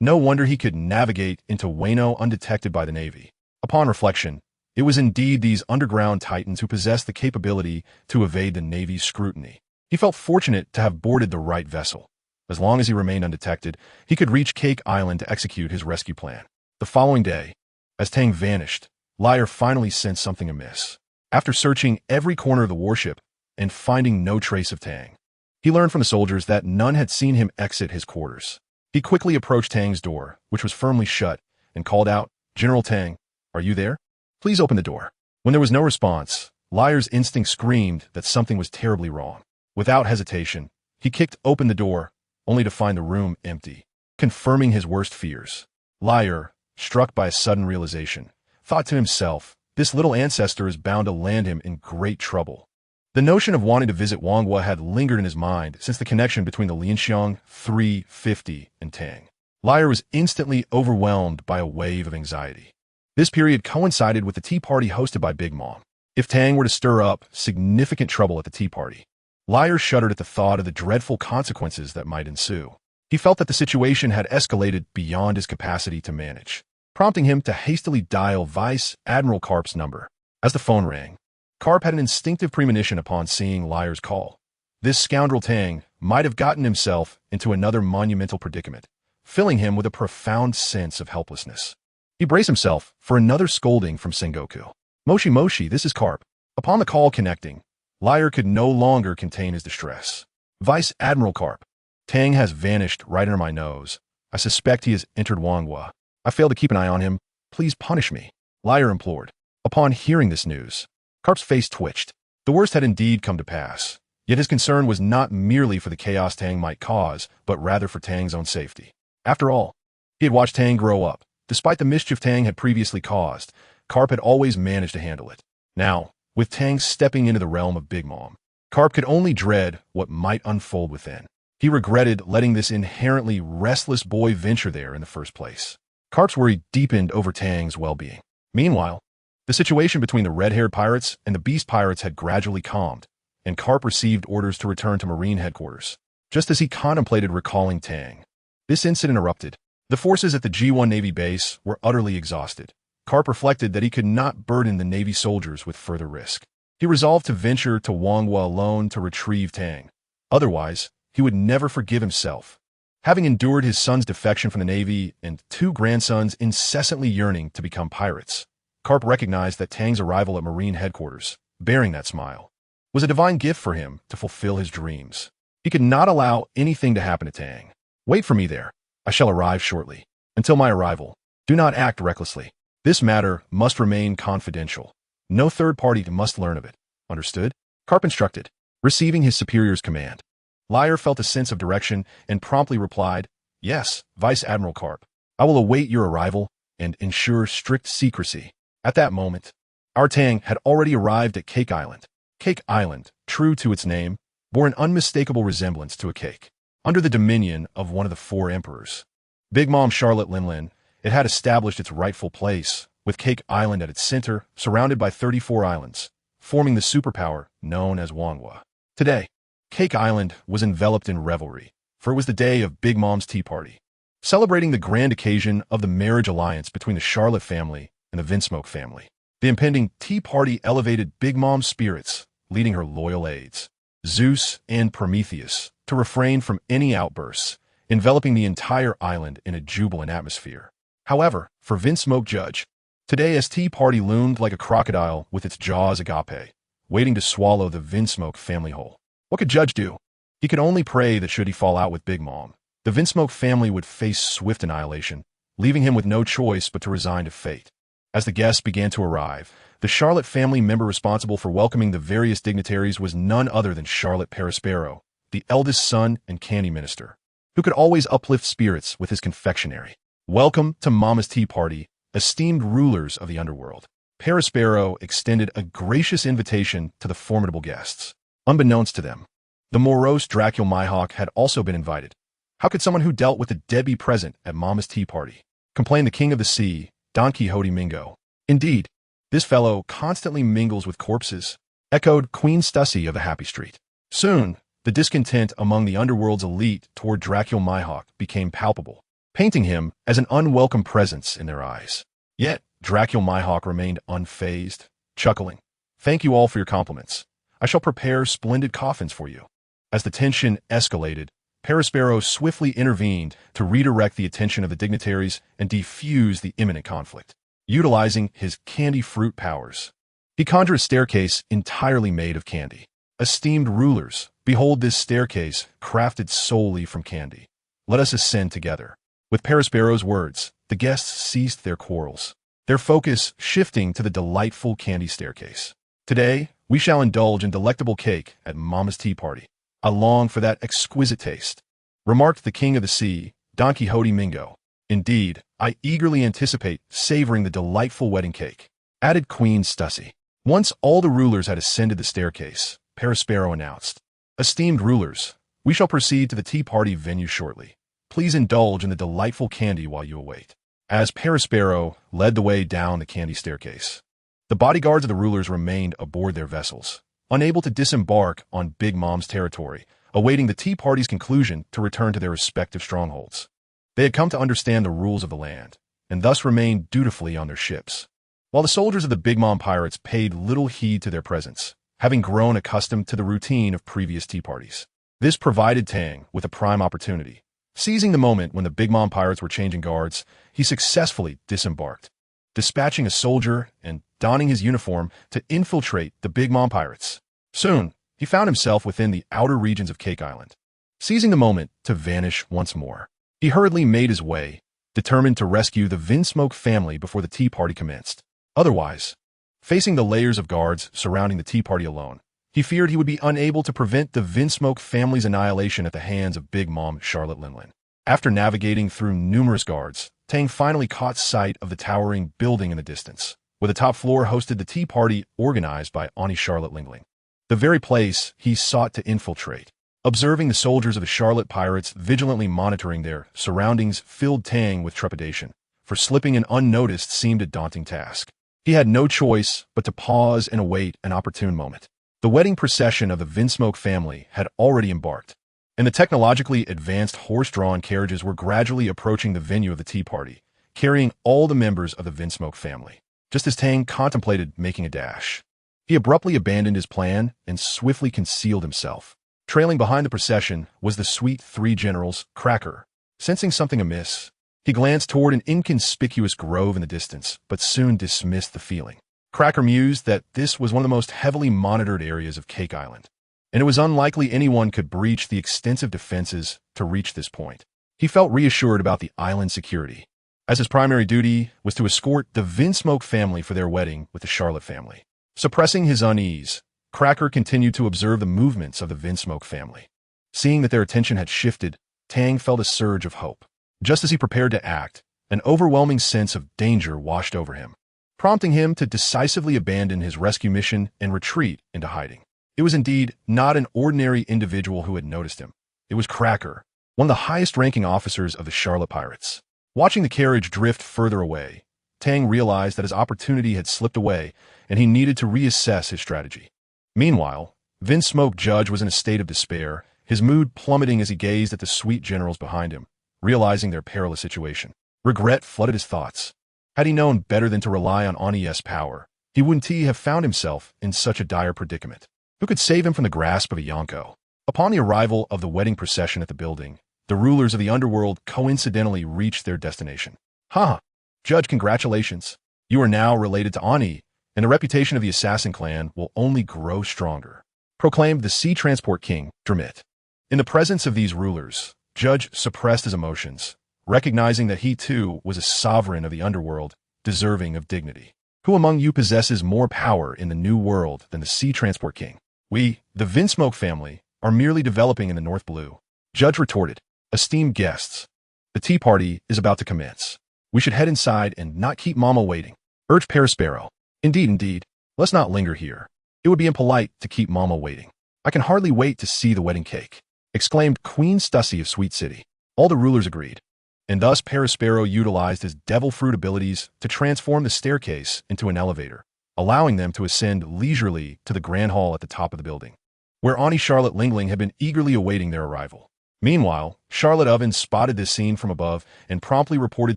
No wonder he could navigate into Wano undetected by the Navy. Upon reflection, it was indeed these underground titans who possessed the capability to evade the Navy's scrutiny. He felt fortunate to have boarded the right vessel. As long as he remained undetected, he could reach Cake Island to execute his rescue plan. The following day, as Tang vanished, Liar finally sensed something amiss. After searching every corner of the warship and finding no trace of Tang, he learned from the soldiers that none had seen him exit his quarters. He quickly approached Tang's door, which was firmly shut, and called out, "General Tang, are you there? Please open the door." When there was no response, Liar's instinct screamed that something was terribly wrong. Without hesitation, he kicked open the door, only to find the room empty, confirming his worst fears. Liar, struck by a sudden realization, thought to himself, "This little ancestor is bound to land him in great trouble." The notion of wanting to visit Wanghua had lingered in his mind since the connection between the Lianxiang 350 and Tang. Liar was instantly overwhelmed by a wave of anxiety. This period coincided with the tea party hosted by Big Mom. If Tang were to stir up significant trouble at the tea party, Liar shuddered at the thought of the dreadful consequences that might ensue. He felt that the situation had escalated beyond his capacity to manage, prompting him to hastily dial Vice Admiral Karp's number. As the phone rang, Karp had an instinctive premonition upon seeing Liar's call. This scoundrel Tang might have gotten himself into another monumental predicament, filling him with a profound sense of helplessness. He braced himself for another scolding from Sengoku. "Moshi Moshi, this is Karp." Upon the call connecting, Liar could no longer contain his distress. "Vice Admiral Karp, Tang has vanished right under my nose. I suspect he has entered Wanghua. I failed to keep an eye on him. Please punish me," Liar implored. Upon hearing this news, Karp's face twitched. The worst had indeed come to pass, yet his concern was not merely for the chaos Tang might cause, but rather for Tang's own safety. After all, he had watched Tang grow up. Despite the mischief Tang had previously caused, Karp had always managed to handle it. Now, with Tang stepping into the realm of Big Mom, Karp could only dread what might unfold within. He regretted letting this inherently restless boy venture there in the first place. Karp's worry deepened over Tang's well-being. Meanwhile, the situation between the red-haired pirates and the beast pirates had gradually calmed, and Karp received orders to return to Marine headquarters. just as he contemplated recalling Tang. This incident erupted. The forces at the G1 Navy base were utterly exhausted. Karp reflected that he could not burden the Navy soldiers with further risk. He resolved to venture to Wangwa alone to retrieve Tang. Otherwise, he would never forgive himself. Having endured his son's defection from the Navy and 2 grandsons incessantly yearning to become pirates, Karp recognized that Tang's arrival at Marine headquarters, bearing that smile, was a divine gift for him to fulfill his dreams. He could not allow anything to happen to Tang. Wait for me there. I shall arrive shortly. Until my arrival, do not act recklessly. This matter must remain confidential. No third party must learn of it. Understood? Karp instructed, receiving his superior's command. Liar felt a sense of direction and promptly replied, "Yes, Vice Admiral Karp. I will await your arrival and ensure strict secrecy." At that moment, our Tang had already arrived at Cake Island. Cake Island, true to its name, bore an unmistakable resemblance to a cake. Under the dominion of one of the 4 emperors, Big Mom Charlotte Linlin, it had established its rightful place, with Cake Island at its center, surrounded by 34 islands, forming the superpower known as Wangwa. Today, Cake Island was enveloped in revelry, for it was the day of Big Mom's tea party, celebrating the grand occasion of the marriage alliance between the Charlotte family and the Vinsmoke family. The impending tea party elevated Big Mom's spirits, leading her loyal aides, Zeus and Prometheus, to refrain from any outbursts, enveloping the entire island in a jubilant atmosphere. However, for Vinsmoke Judge, today's tea party loomed like a crocodile with its jaws agape, waiting to swallow the Vinsmoke family whole. What could Judge do? He could only pray that should he fall out with Big Mom, the Vinsmoke family would face swift annihilation, leaving him with no choice but to resign to fate. As the guests began to arrive, the Charlotte family member responsible for welcoming the various dignitaries was none other than Charlotte Perispero, the eldest son and candy minister, who could always uplift spirits with his confectionery. Welcome to Mama's tea party, esteemed rulers of the underworld. Perispero extended a gracious invitation to the formidable guests. Unbeknownst to them, the morose Dracula Mihawk had also been invited. How could someone who dealt with the dead be present at Mama's tea party? Complained the king of the sea, Don Quixote Mingo. Indeed, this fellow constantly mingles with corpses, echoed Queen Stussy of the Happy Street. Soon, the discontent among the underworld's elite toward Dracula Mihawk became palpable, painting him as an unwelcome presence in their eyes. Yet, Dracula Mihawk remained unfazed, chuckling. "Thank you all for your compliments. I shall prepare splendid coffins for you." As the tension escalated, Perispero swiftly intervened to redirect the attention of the dignitaries and defuse the imminent conflict. Utilizing his candy fruit powers, he conjured a staircase entirely made of candy. Esteemed rulers, behold this staircase crafted solely from candy. Let us ascend together. With Perispero's words, the guests ceased their quarrels, their focus shifting to the delightful candy staircase. "Today, we shall indulge in delectable cake at Mama's tea party. I long for that exquisite taste," remarked the king of the sea, Don Quixote Mingo. "Indeed, I eagerly anticipate savoring the delightful wedding cake," added Queen Stussy. Once all the rulers had ascended the staircase, Perispero announced, "Esteemed rulers, we shall proceed to the tea party venue shortly. Please indulge in the delightful candy while you await." As Perispero led the way down the candy staircase, the bodyguards of the rulers remained aboard their vessels, unable to disembark on Big Mom's territory, awaiting the tea party's conclusion to return to their respective strongholds. They had come to understand the rules of the land, and thus remained dutifully on their ships, while the soldiers of the Big Mom pirates paid little heed to their presence, having grown accustomed to the routine of previous tea parties. This provided Tang with a prime opportunity. Seizing the moment when the Big Mom pirates were changing guards, he successfully disembarked, dispatching a soldier and donning his uniform to infiltrate the Big Mom pirates. Soon, he found himself within the outer regions of Cake Island. Seizing the moment to vanish once more, he hurriedly made his way, determined to rescue the Vinsmoke family before the tea party commenced. Otherwise, facing the layers of guards surrounding the tea party alone, he feared he would be unable to prevent the Vinsmoke family's annihilation at the hands of Big Mom Charlotte Linlin. After navigating through numerous guards, Tang finally caught sight of the towering building in the distance, where the top floor hosted the tea party organized by Auntie Charlotte Linlin, the very place he sought to infiltrate. Observing the soldiers of the Charlotte pirates vigilantly monitoring their surroundings filled Tang with trepidation, for slipping in unnoticed seemed a daunting task. He had no choice but to pause and await an opportune moment. The wedding procession of the Vinsmoke family had already embarked, and the technologically advanced horse-drawn carriages were gradually approaching the venue of the tea party, carrying all the members of the Vinsmoke family. Just as Tang contemplated making a dash, he abruptly abandoned his plan and swiftly concealed himself. Trailing behind the procession was the sweet three generals, Cracker. Sensing something amiss, he glanced toward an inconspicuous grove in the distance, but soon dismissed the feeling. Cracker mused that this was one of the most heavily monitored areas of Cake Island, and it was unlikely anyone could breach the extensive defenses to reach this point. He felt reassured about the island's security, as his primary duty was to escort the Vinsmoke family for their wedding with the Charlotte family. Suppressing his unease, Cracker continued to observe the movements of the Vinsmoke family. Seeing that their attention had shifted, Tang felt a surge of hope. Just as he prepared to act, an overwhelming sense of danger washed over him, prompting him to decisively abandon his rescue mission and retreat into hiding. It was indeed not an ordinary individual who had noticed him. It was Cracker, one of the highest-ranking officers of the Charlotte Pirates. Watching the carriage drift further away, Tang realized that his opportunity had slipped away and he needed to reassess his strategy. Meanwhile, Vinsmoke Judge was in a state of despair, his mood plummeting as he gazed at the sweet generals behind him, realizing their perilous situation. Regret flooded his thoughts. Had he known better than to rely on Ani's power, he wouldn't have found himself in such a dire predicament. Who could save him from the grasp of a Yonko? Upon the arrival of the wedding procession at the building, the rulers of the underworld coincidentally reached their destination. Ha! Judge, congratulations. You are now related to Ani, and the reputation of the assassin clan will only grow stronger, proclaimed the Sea Transport King, Dramit. In the presence of these rulers, Judge suppressed his emotions, recognizing that he too was a sovereign of the underworld, deserving of dignity. Who among you possesses more power in the new world than the Sea Transport King? We, the Vinsmoke family, are merely developing in the North Blue. Judge retorted, esteemed guests, the tea party is about to commence. We should head inside and not keep Mama waiting, urged Parasparrow. Indeed, let's not linger here. It would be impolite to keep Mama waiting. I can hardly wait to see the wedding cake, exclaimed Queen Stussy of Sweet City. All the rulers agreed, and thus Parasparrow utilized his devil fruit abilities to transform the staircase into an elevator, allowing them to ascend leisurely to the grand hall at the top of the building, where Ani Charlotte Lingling had been eagerly awaiting their arrival. Meanwhile, Charlotte Oven spotted this scene from above and promptly reported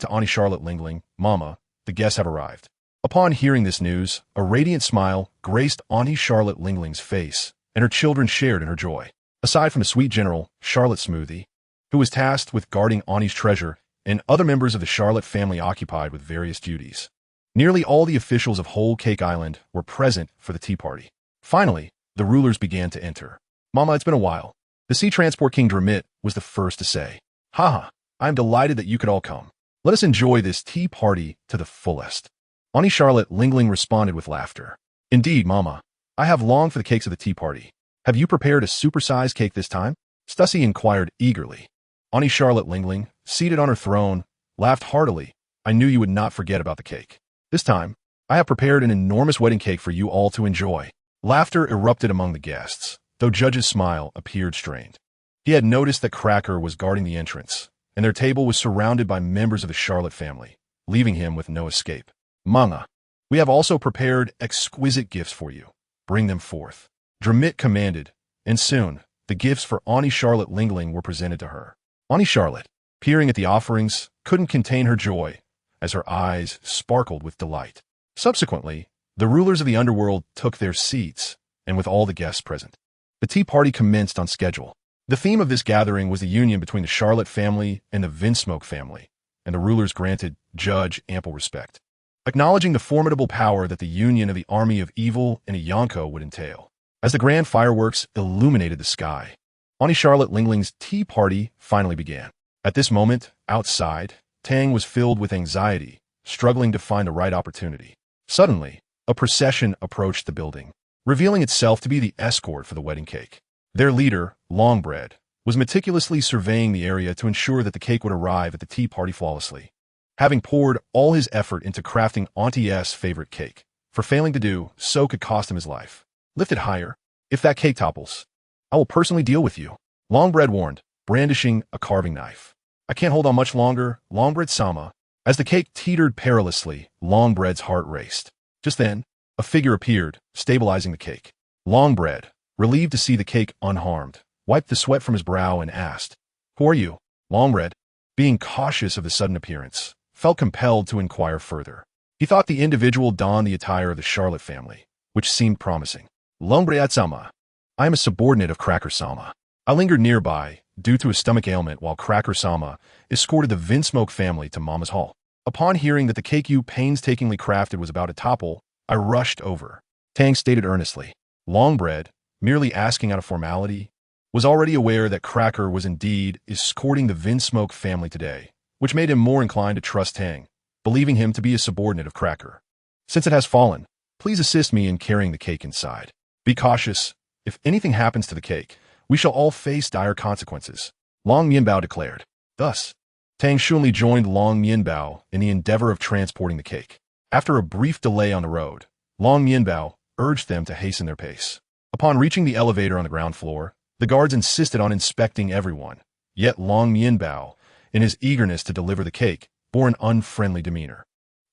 to Ani Charlotte Lingling, Mama, the guests have arrived. Upon hearing this news, a radiant smile graced Ani Charlotte Lingling's face, and her children shared in her joy. Aside from the sweet general, Charlotte Smoothie, who was tasked with guarding Ani's treasure, and other members of the Charlotte family occupied with various duties, nearly all the officials of whole Cake Island were present for the tea party. Finally, the rulers began to enter. Mama, it's been a while. The Sea Transport King Dramit was the first to say, Haha, I am delighted that you could all come. Let us enjoy this tea party to the fullest. Ani Charlotte Lingling responded with laughter. Indeed, Mama, I have longed for the cakes of the tea party. Have you prepared a supersized cake this time? Stussy inquired eagerly. Ani Charlotte Lingling, seated on her throne, laughed heartily. I knew you would not forget about the cake. This time, I have prepared an enormous wedding cake for you all to enjoy. Laughter erupted among the guests, though Judge's smile appeared strained. He had noticed that Cracker was guarding the entrance, and their table was surrounded by members of the Charlotte family, leaving him with no escape. Mama, we have also prepared exquisite gifts for you. Bring them forth. Dramit commanded, and soon, the gifts for Ani Charlotte Lingling were presented to her. Ani Charlotte, peering at the offerings, couldn't contain her joy, as her eyes sparkled with delight. Subsequently, the rulers of the underworld took their seats, and with all the guests present, the tea party commenced on schedule. The theme of this gathering was the union between the Charlotte family and the Vinsmoke family, and the rulers granted Judge ample respect, acknowledging the formidable power that the union of the army of evil and a Yonko would entail. As the grand fireworks illuminated the sky, Ani Charlotte Lingling's tea party finally began. At this moment, outside, Tang was filled with anxiety, struggling to find the right opportunity. Suddenly, a procession approached the building, revealing itself to be the escort for the wedding cake. Their leader, Longbread, was meticulously surveying the area to ensure that the cake would arrive at the tea party flawlessly, having poured all his effort into crafting Auntie S' favorite cake. For failing to do so could cost him his life. Lift it higher. If that cake topples, I will personally deal with you, Longbread warned, brandishing a carving knife. I can't hold on much longer, Longbread-sama. As the cake teetered perilously, Longbread's heart raced. Just then, a figure appeared, stabilizing the cake. Longbread, relieved to see the cake unharmed, wiped the sweat from his brow, and asked, "Who are you?" Longred, being cautious of the sudden appearance, felt compelled to inquire further. He thought the individual donned the attire of the Charlotte family, which seemed promising. Longred-sama. I am a subordinate of Cracker-sama. I lingered nearby, due to a stomach ailment, while Cracker-sama escorted the Vinsmoke family to Mama's hall. Upon hearing that the cake you painstakingly crafted was about to topple, I rushed over. Tang stated earnestly. Longbread, merely asking out of formality, was already aware that Cracker was indeed escorting the Vinsmoke family today, which made him more inclined to trust Tang, believing him to be a subordinate of Cracker. Since it has fallen, please assist me in carrying the cake inside. Be cautious. If anything happens to the cake, we shall all face dire consequences, Long Mianbao declared. Thus, Tang Shunli joined Long Mianbao in the endeavor of transporting the cake. After a brief delay on the road, Long Mianbao urged them to hasten their pace. Upon reaching the elevator on the ground floor, the guards insisted on inspecting everyone, yet Long Mianbao, in his eagerness to deliver the cake, bore an unfriendly demeanor.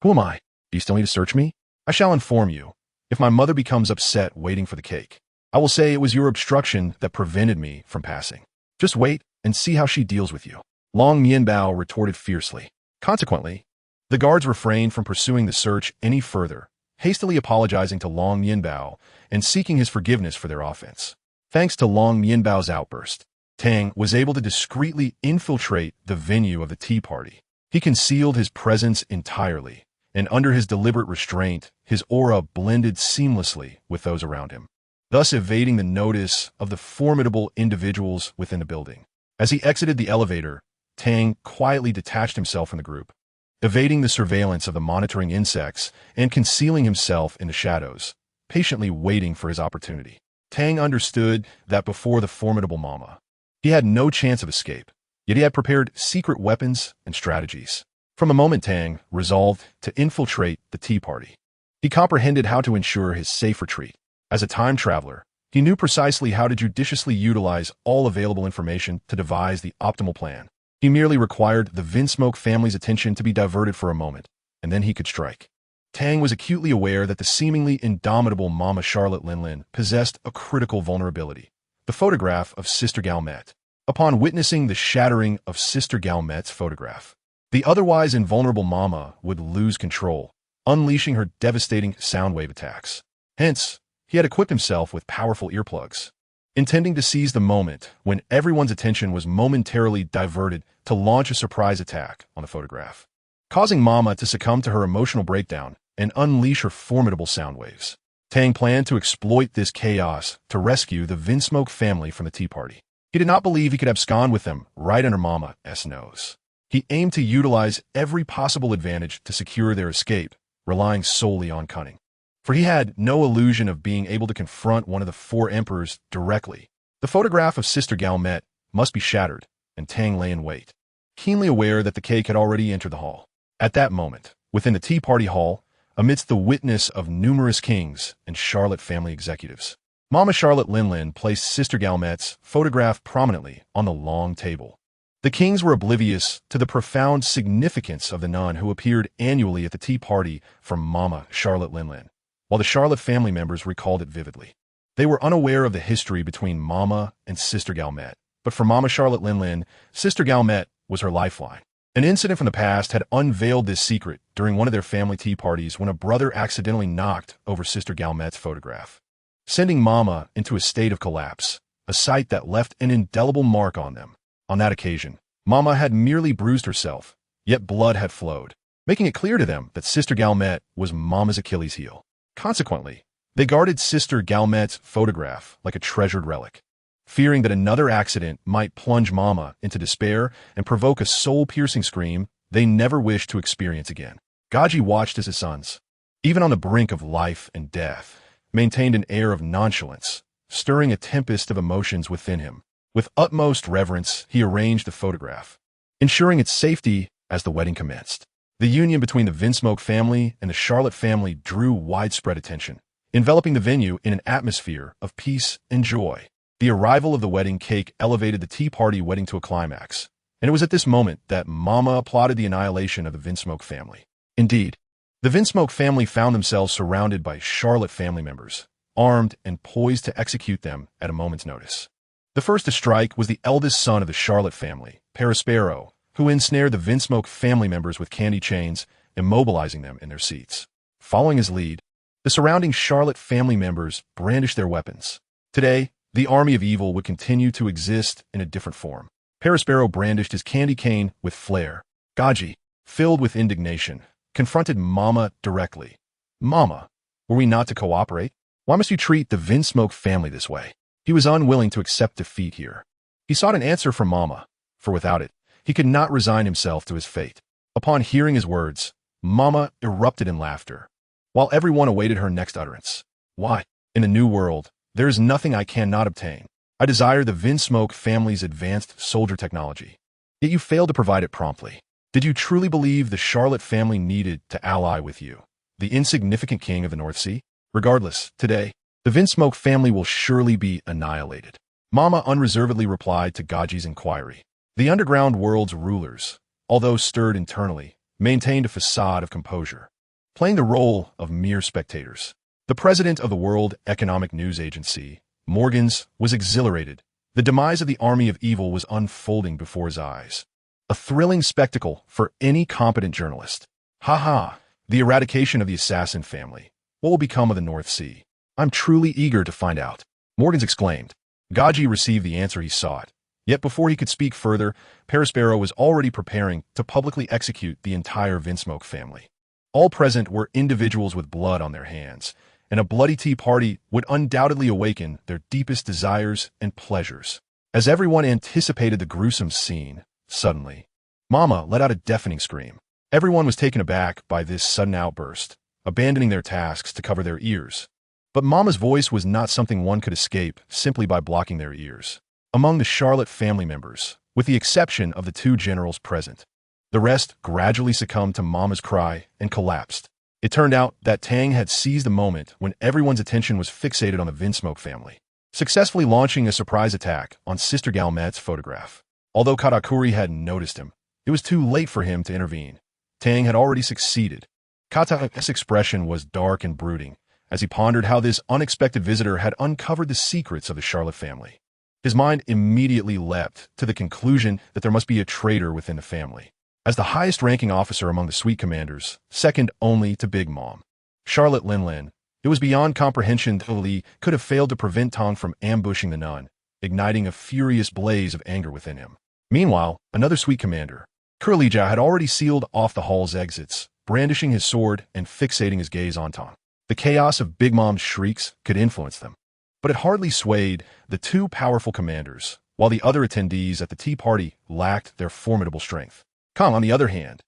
Who am I? Do you still need to search me? I shall inform you. If my mother becomes upset waiting for the cake, I will say it was your obstruction that prevented me from passing. Just wait and see how she deals with you. Long Mianbao retorted fiercely. Consequently, the guards refrained from pursuing the search any further, hastily apologizing to Long Mianbao and seeking his forgiveness for their offense. Thanks to Long Mianbao's outburst, Tang was able to discreetly infiltrate the venue of the tea party. He concealed his presence entirely, and under his deliberate restraint, his aura blended seamlessly with those around him, thus evading the notice of the formidable individuals within the building. As he exited the elevator, Tang quietly detached himself from the group, evading the surveillance of the monitoring insects and concealing himself in the shadows, patiently waiting for his opportunity. Tang understood that before the formidable Mama, he had no chance of escape, yet he had prepared secret weapons and strategies. From the moment Tang resolved to infiltrate the tea party, he comprehended how to ensure his safe retreat. As a time traveler, he knew precisely how to judiciously utilize all available information to devise the optimal plan. He merely required the Vinsmoke family's attention to be diverted for a moment, and then he could strike. Tang was acutely aware that the seemingly indomitable Mama Charlotte Linlin possessed a critical vulnerability: the photograph of Sister Galmet. Upon witnessing the shattering of Sister Galmet's photograph, the otherwise invulnerable Mama would lose control, unleashing her devastating soundwave attacks. Hence, he had equipped himself with powerful earplugs, intending to seize the moment when everyone's attention was momentarily diverted to launch a surprise attack on the photograph, causing Mama to succumb to her emotional breakdown and unleash her formidable sound waves. Tang planned to exploit this chaos to rescue the Vinsmoke family from the tea party. He did not believe he could abscond with them right under Mama's nose. He aimed to utilize every possible advantage to secure their escape, relying solely on cunning. For he had no illusion of being able to confront one of the four emperors directly. The photograph of Sister Galmet must be shattered, and Tang lay in wait, keenly aware that the cake had already entered the hall. At that moment, within the tea party hall, amidst the witness of numerous kings and Charlotte family executives, Mama Charlotte Linlin placed Sister Galmet's photograph prominently on the long table. The kings were oblivious to the profound significance of the nun who appeared annually at the tea party from Mama Charlotte Linlin, while the Charlotte family members recalled it vividly. They were unaware of the history between Mama and Sister Galmet, but for Mama Charlotte Linlin, Sister Galmet was her lifeline. An incident from the past had unveiled this secret during one of their family tea parties when a brother accidentally knocked over Sister Galmet's photograph, sending Mama into a state of collapse, a sight that left an indelible mark on them. On that occasion, Mama had merely bruised herself, yet blood had flowed, making it clear to them that Sister Galmet was Mama's Achilles heel. Consequently, they guarded Sister Galmet's photograph like a treasured relic, fearing that another accident might plunge Mama into despair and provoke a soul-piercing scream they never wished to experience again. Gaji watched as his sons, even on the brink of life and death, maintained an air of nonchalance, stirring a tempest of emotions within him. With utmost reverence, he arranged the photograph, ensuring its safety as the wedding commenced. The union between the Vinsmoke family and the Charlotte family drew widespread attention, enveloping the venue in an atmosphere of peace and joy. The arrival of the wedding cake elevated the tea party wedding to a climax, and it was at this moment that Mama applauded the annihilation of the Vinsmoke family. Indeed, the Vinsmoke family found themselves surrounded by Charlotte family members, armed and poised to execute them at a moment's notice. The first to strike was the eldest son of the Charlotte family, Perispero, who ensnared the Vinsmoke family members with candy chains, immobilizing them in their seats. Following his lead, the surrounding Charlotte family members brandished their weapons. Today, the army of evil would continue to exist in a different form. Perispero brandished his candy cane with flair. Gaji, filled with indignation, confronted Mama directly. Mama, were we not to cooperate? Why must you treat the Vinsmoke family this way? He was unwilling to accept defeat here. He sought an answer from Mama, for without it, he could not resign himself to his fate. Upon hearing his words, Mama erupted in laughter, while everyone awaited her next utterance. Why, in the new world, there is nothing I cannot obtain. I desire the Vinsmoke family's advanced soldier technology. Yet you failed to provide it promptly. Did you truly believe the Charlotte family needed to ally with you, the insignificant king of the North Sea? Regardless, today, the Vinsmoke family will surely be annihilated. Mama unreservedly replied to Gaji's inquiry. The underground world's rulers, although stirred internally, maintained a facade of composure, playing the role of mere spectators. The president of the World Economic News Agency, Morgans, was exhilarated. The demise of the army of evil was unfolding before his eyes. A thrilling spectacle for any competent journalist. Ha ha, the eradication of the assassin family. What will become of the North Sea? I'm truly eager to find out, Morgans exclaimed. Gaji received the answer he sought. Yet before he could speak further, Perispero was already preparing to publicly execute the entire Vinsmoke family. All present were individuals with blood on their hands, and a bloody tea party would undoubtedly awaken their deepest desires and pleasures. As everyone anticipated the gruesome scene, suddenly, Mama let out a deafening scream. Everyone was taken aback by this sudden outburst, abandoning their tasks to cover their ears. But Mama's voice was not something one could escape simply by blocking their ears. Among the Charlotte family members, with the exception of the two generals present, the rest gradually succumbed to Mama's cry and collapsed. It turned out that Tang had seized the moment when everyone's attention was fixated on the Vinsmoke family, successfully launching a surprise attack on Sister Galmet's photograph. Although Katakuri had noticed him, it was too late for him to intervene. Tang had already succeeded. Kata's expression was dark and brooding, as he pondered how this unexpected visitor had uncovered the secrets of the Charlotte family. His mind immediately leapt to the conclusion that there must be a traitor within the family. As the highest-ranking officer among the suite commanders, second only to Big Mom, Charlotte Linlin, it was beyond comprehension that Li could have failed to prevent Tong from ambushing the nun, igniting a furious blaze of anger within him. Meanwhile, another suite commander, Kurlija, had already sealed off the hall's exits, brandishing his sword and fixating his gaze on Tong. The chaos of Big Mom's shrieks could influence them, but it hardly swayed the two powerful commanders, while the other attendees at the tea party lacked their formidable strength. Kong, on the other hand,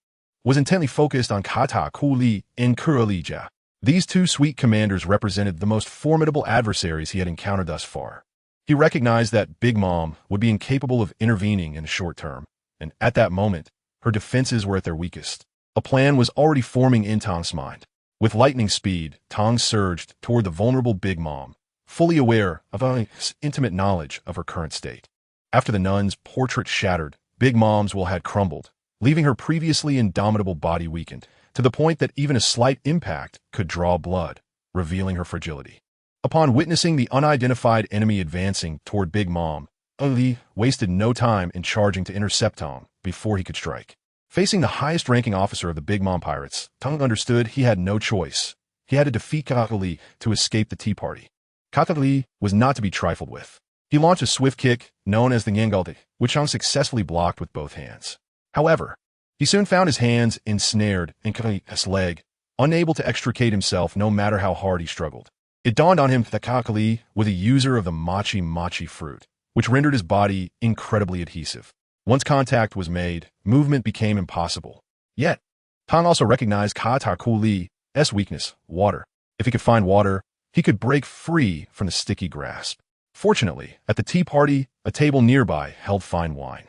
was intently focused on Kata Kuli and Kurlija. These two suite commanders represented the most formidable adversaries he had encountered thus far. He recognized that Big Mom would be incapable of intervening in the short term, and at that moment, her defenses were at their weakest. A plan was already forming in Tong's mind. With lightning speed, Tong surged toward the vulnerable Big Mom, fully aware of his intimate knowledge of her current state. After the nun's portrait shattered, Big Mom's will had crumbled, leaving her previously indomitable body weakened, to the point that even a slight impact could draw blood, revealing her fragility. Upon witnessing the unidentified enemy advancing toward Big Mom, Ali wasted no time in charging to intercept Tong before he could strike. Facing the highest-ranking officer of the Big Mom pirates, Tong understood he had no choice. He had to defeat Kakali to escape the tea party. Kakali was not to be trifled with. He launched a swift kick, known as the Nyangalde, which Tong successfully blocked with both hands. However, he soon found his hands ensnared in Kakali's leg, unable to extricate himself no matter how hard he struggled. It dawned on him that Kakali was a user of the machi fruit, which rendered his body incredibly adhesive. Once contact was made, movement became impossible. Yet, Tong also recognized Kata Kuli's weakness, water. If he could find water, he could break free from the sticky grasp. Fortunately, at the tea party, a table nearby held fine wine.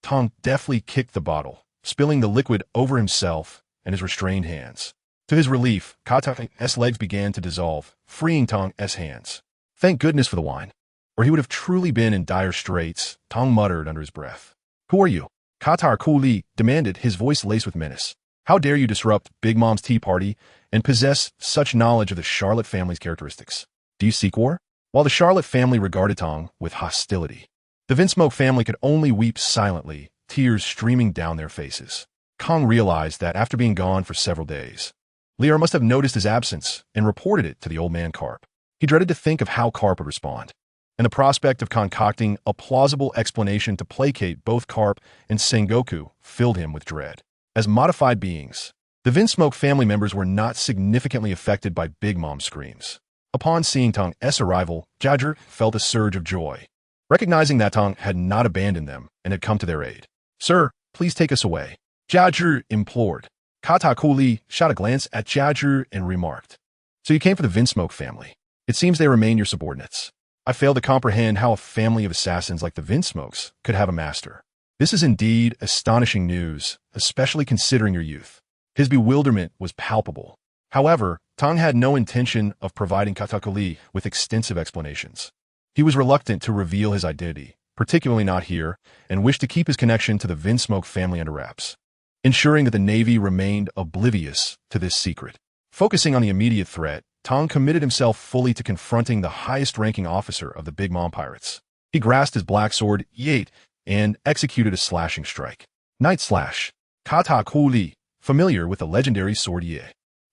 Tong deftly kicked the bottle, spilling the liquid over himself and his restrained hands. To his relief, Kata's legs began to dissolve, freeing Tong's hands. Thank goodness for the wine, or he would have truly been in dire straits, Tong muttered under his breath. Who are you? Katar Kuli demanded, his voice laced with menace. How dare you disrupt Big Mom's tea party and possess such knowledge of the Charlotte family's characteristics? Do you seek war? While the Charlotte family regarded Tong with hostility, The Vinsmoke family could only weep silently, tears streaming down their faces. Kong realized that after being gone for several days, Lier must have noticed his absence and reported it to the old man Carp. He dreaded to think of how Carp would respond, and the prospect of concocting a plausible explanation to placate both Carp and Sengoku filled him with dread. As modified beings, the Vinsmoke family members were not significantly affected by Big Mom's screams. Upon seeing Tang's arrival, Jiazhi felt a surge of joy, recognizing that Tang had not abandoned them and had come to their aid. "Sir, please take us away," Jiazhi implored. Katakuri shot a glance at Jiazhi and remarked, "So you came for the Vinsmoke family. It seems they remain your subordinates. I fail to comprehend how a family of assassins like the Vinsmokes could have a master. This is indeed astonishing news, especially considering your youth." His bewilderment was palpable. However, Tang had no intention of providing Katakuri with extensive explanations. He was reluctant to reveal his identity, particularly not here, and wished to keep his connection to the Vinsmoke family under wraps, ensuring that the Navy remained oblivious to this secret. Focusing on the immediate threat, Tang committed himself fully to confronting the highest-ranking officer of the Big Mom pirates. He grasped his black sword, Yate, and executed a slashing strike. Night Slash. Katakuri, familiar with the legendary sword Ye,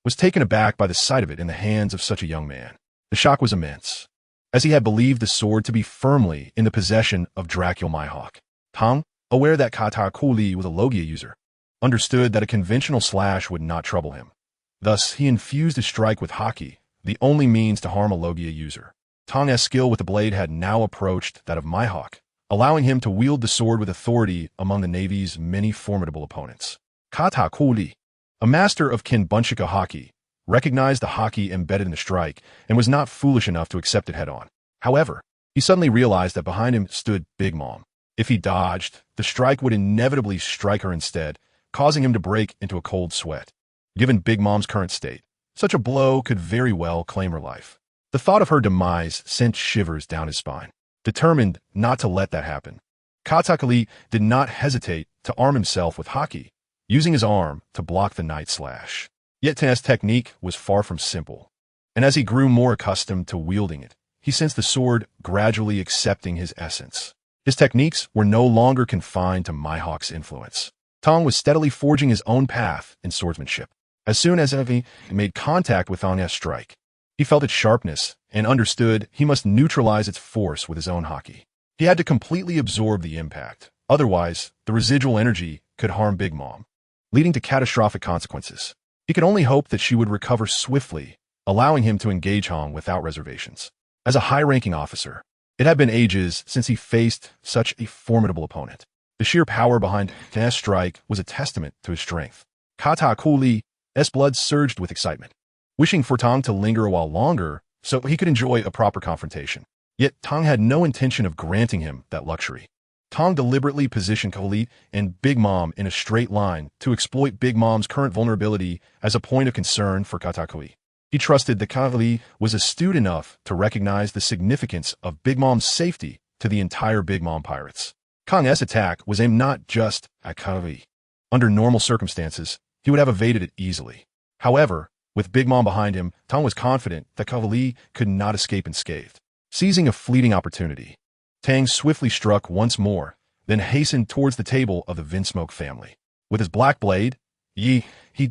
was taken aback by the sight of it in the hands of such a young man. The shock was immense, as he had believed the sword to be firmly in the possession of Dracul Mihawk. Tang, aware that Katakuri was a Logia user, understood that a conventional slash would not trouble him. Thus, he infused his strike with Haki, the only means to harm a Logia user. Tang's skill with the blade had now approached that of Mihawk, allowing him to wield the sword with authority among the Navy's many formidable opponents. Katakuri, a master of Kinbunshika Haki, recognized the Haki embedded in the strike and was not foolish enough to accept it head-on. However, he suddenly realized that behind him stood Big Mom. If he dodged, the strike would inevitably strike her instead, causing him to break into a cold sweat. Given Big Mom's current state, such a blow could very well claim her life. The thought of her demise sent shivers down his spine. Determined not to let that happen, Katakuri did not hesitate to arm himself with Haki, using his arm to block the Night Slash. Yet Tang's technique was far from simple, and as he grew more accustomed to wielding it, he sensed the sword gradually accepting his essence. His techniques were no longer confined to Mihawk's influence. Tang was steadily forging his own path in swordsmanship. As soon as he made contact with Tang's strike, he felt its sharpness and understood he must neutralize its force with his own Haki. He had to completely absorb the impact, otherwise the residual energy could harm Big Mom, leading to catastrophic consequences. He could only hope that she would recover swiftly, allowing him to engage Hong without reservations. As a high-ranking officer, it had been ages since he faced such a formidable opponent. The sheer power behind Tang's strike was a testament to his strength. Katakuri's blood surged with excitement, wishing for Tang to linger a while longer so he could enjoy a proper confrontation. Yet Tang had no intention of granting him that luxury. Tang deliberately positioned Khalid and Big Mom in a straight line to exploit Big Mom's current vulnerability as a point of concern for Katakuri. He trusted that Khalid was astute enough to recognize the significance of Big Mom's safety to the entire Big Mom pirates. Kang's attack was aimed not just at Khalid. Under normal circumstances, he would have evaded it easily. However, with Big Mom behind him, Tang was confident that Khalid could not escape unscathed. Seizing a fleeting opportunity, Tang swiftly struck once more, then hastened towards the table of the Vinsmoke family. With his black blade, he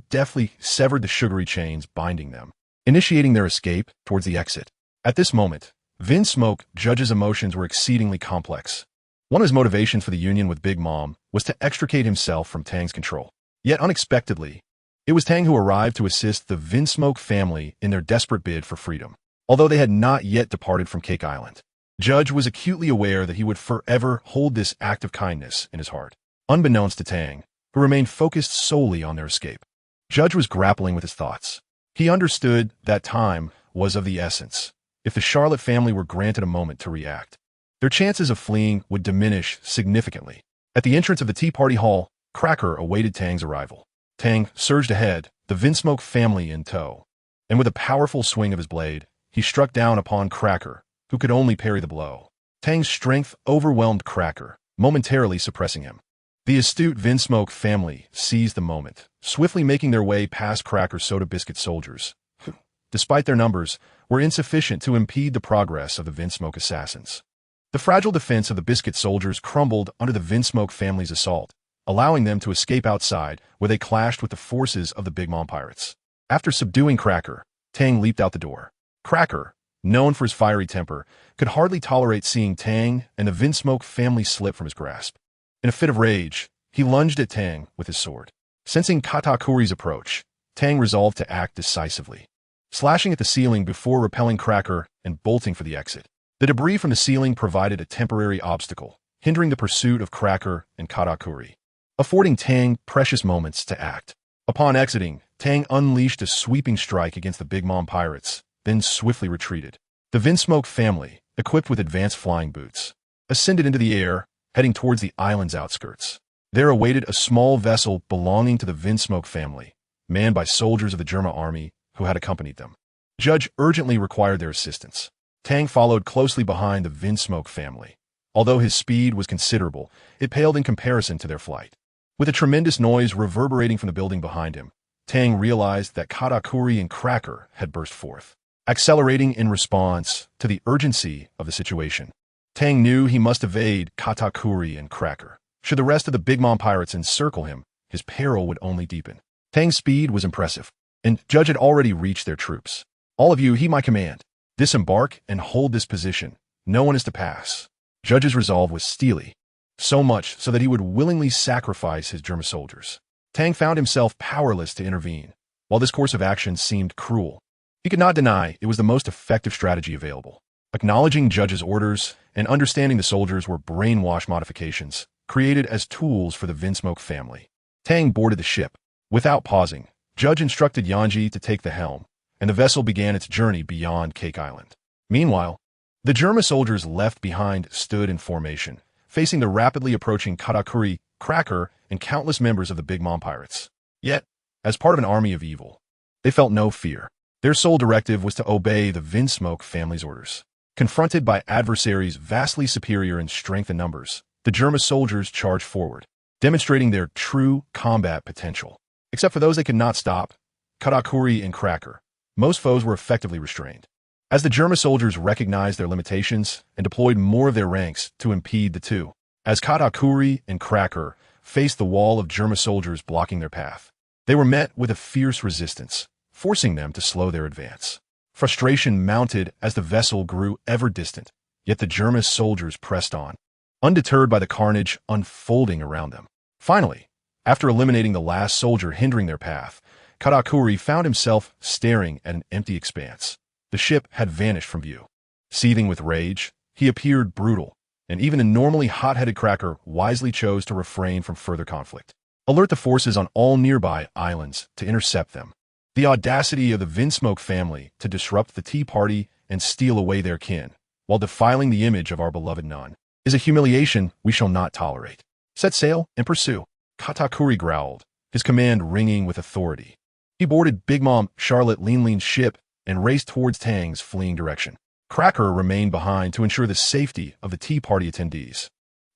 deftly severed the sugary chains binding them, initiating their escape towards the exit. At this moment, Vinsmoke Judge's emotions were exceedingly complex. One of his motivations for the union with Big Mom was to extricate himself from Tang's control. Yet unexpectedly, it was Tang who arrived to assist the Vinsmoke family in their desperate bid for freedom. Although they had not yet departed from Cake Island, Judge was acutely aware that he would forever hold this act of kindness in his heart. Unbeknownst to Tang, who remained focused solely on their escape, Judge was grappling with his thoughts. He understood that time was of the essence. If the Charlotte family were granted a moment to react, their chances of fleeing would diminish significantly. At the entrance of the Tea Party Hall, Cracker awaited Tang's arrival. Tang surged ahead, the Vinsmoke family in tow, and with a powerful swing of his blade, he struck down upon Cracker, who could only parry the blow. Tang's strength overwhelmed Cracker, momentarily suppressing him. The astute Vinsmoke family seized the moment, swiftly making their way past Cracker's soda biscuit soldiers, who, despite their numbers, were insufficient to impede the progress of the Vinsmoke assassins. The fragile defense of the Biscuit soldiers crumbled under the Vinsmoke family's assault, allowing them to escape outside, where they clashed with the forces of the Big Mom pirates. After subduing Cracker, Tang leaped out the door. Cracker, known for his fiery temper, could hardly tolerate seeing Tang and the Vinsmoke family slip from his grasp. In a fit of rage, he lunged at Tang with his sword. Sensing Katakuri's approach, Tang resolved to act decisively, slashing at the ceiling before repelling Cracker and bolting for the exit. The debris from the ceiling provided a temporary obstacle, hindering the pursuit of Cracker and Katakuri, affording Tang precious moments to act. Upon exiting, Tang unleashed a sweeping strike against the Big Mom pirates, then swiftly retreated. The Vinsmoke family, equipped with advanced flying boots, ascended into the air, heading towards the island's outskirts. There awaited a small vessel belonging to the Vinsmoke family, manned by soldiers of the German army who had accompanied them. Judge urgently required their assistance. Tang followed closely behind the Vinsmoke family. Although his speed was considerable, it paled in comparison to their flight. With a tremendous noise reverberating from the building behind him, Tang realized that Katakuri and Cracker had burst forth, accelerating in response to the urgency of the situation. Tang knew he must evade Katakuri and Cracker. Should the rest of the Big Mom pirates encircle him, his peril would only deepen. Tang's speed was impressive, and Judge had already reached their troops. All of you heed my command. Disembark and hold this position. No one is to pass. Judge's resolve was steely, so much so that he would willingly sacrifice his German soldiers. Tang found himself powerless to intervene. While this course of action seemed cruel, he could not deny it was the most effective strategy available. Acknowledging Judge's orders and understanding the soldiers were brainwash modifications created as tools for the Vinsmoke family. Tang boarded the ship. Without pausing, Judge instructed Yanji to take the helm, and the vessel began its journey beyond Cake Island. Meanwhile, the German soldiers left behind stood in formation, facing the rapidly approaching Katakuri, Cracker, and countless members of the Big Mom pirates. Yet, as part of an army of evil, they felt no fear. Their sole directive was to obey the Vinsmoke family's orders. Confronted by adversaries vastly superior in strength and numbers, the German soldiers charged forward, demonstrating their true combat potential. Except for those they could not stop, Katakuri and Cracker, most foes were effectively restrained. As the German soldiers recognized their limitations and deployed more of their ranks to impede the two, as Katakuri and Cracker faced the wall of German soldiers blocking their path, they were met with a fierce resistance, forcing them to slow their advance. Frustration mounted as the vessel grew ever distant, yet the German soldiers pressed on, undeterred by the carnage unfolding around them. Finally, after eliminating the last soldier hindering their path, Katakuri found himself staring at an empty expanse. The ship had vanished from view. Seething with rage, he appeared brutal, and even a normally hot-headed Cracker wisely chose to refrain from further conflict. Alert the forces on all nearby islands to intercept them. The audacity of the Vinsmoke family to disrupt the tea party and steal away their kin, while defiling the image of our beloved nun, is a humiliation we shall not tolerate. Set sail and pursue, Katakuri growled, his command ringing with authority. He boarded Big Mom Charlotte Leanlean's ship and raced towards Tang's fleeing direction. Cracker remained behind to ensure the safety of the tea party attendees.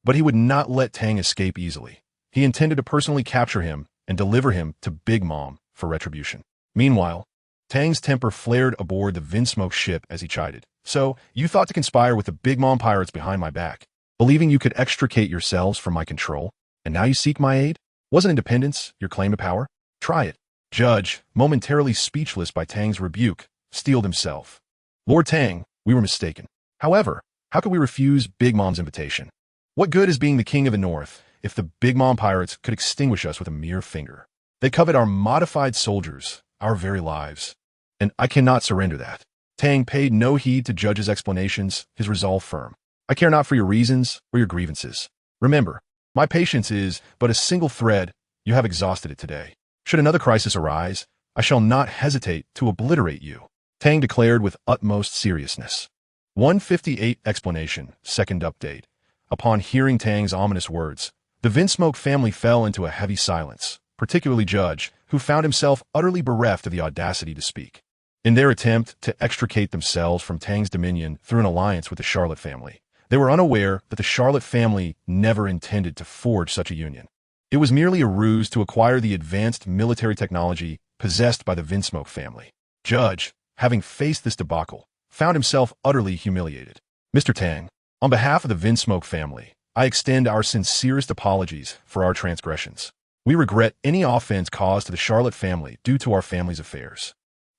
But he would not let Tang escape easily. He intended to personally capture him and deliver him to Big Mom for retribution. Meanwhile, Tang's temper flared aboard the Vinsmoke ship as he chided. So, you thought to conspire with the Big Mom pirates behind my back, believing you could extricate yourselves from my control, and now you seek my aid? Wasn't independence your claim to power? Try it. Judge, momentarily speechless by Tang's rebuke, steeled himself. Lord Tang, we were mistaken. However, how could we refuse Big Mom's invitation? What good is being the king of the North if the Big Mom pirates could extinguish us with a mere finger? They covet our modified soldiers, our very lives, and I cannot surrender that. Tang paid no heed to Judge's explanations, his resolve firm. I care not for your reasons or your grievances. Remember, my patience is but a single thread. You have exhausted it today. Should another crisis arise, I shall not hesitate to obliterate you, Tang declared with utmost seriousness. 158 Explanation, Second Update. Upon hearing Tang's ominous words, the Vinsmoke family fell into a heavy silence, particularly Judge, who found himself utterly bereft of the audacity to speak. In their attempt to extricate themselves from Tang's dominion through an alliance with the Charlotte family, they were unaware that the Charlotte family never intended to forge such a union. It was merely a ruse to acquire the advanced military technology possessed by the Vinsmoke family. Judge, having faced this debacle, found himself utterly humiliated. Mr. Tang, On behalf of the Vinsmoke family, I extend our sincerest apologies for our transgressions. We regret any offense caused to the Charlotte family due to our family's affairs.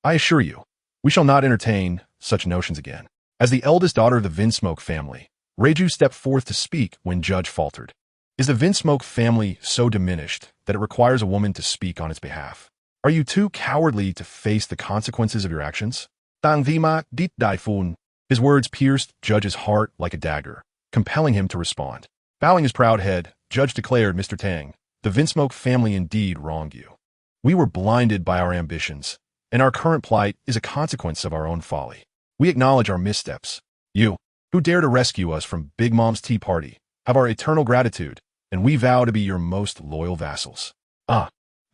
I assure you, we shall not entertain such notions again. As the eldest daughter of the Vinsmoke family, Reiju stepped forth to speak when Judge faltered. Is the Vinsmoke family so diminished that it requires a woman to speak on its behalf? Are you too cowardly to face the consequences of your actions? Tang Vima dit Daifun. His words pierced Judge's heart like a dagger, compelling him to respond. Bowing his proud head, Judge declared, Mr. Tang, the Vinsmoke family indeed wronged you. We were blinded by our ambitions, and our current plight is a consequence of our own folly. We acknowledge our missteps. You, who dare to rescue us from Big Mom's tea party, have our eternal gratitude, and we vow to be your most loyal vassals.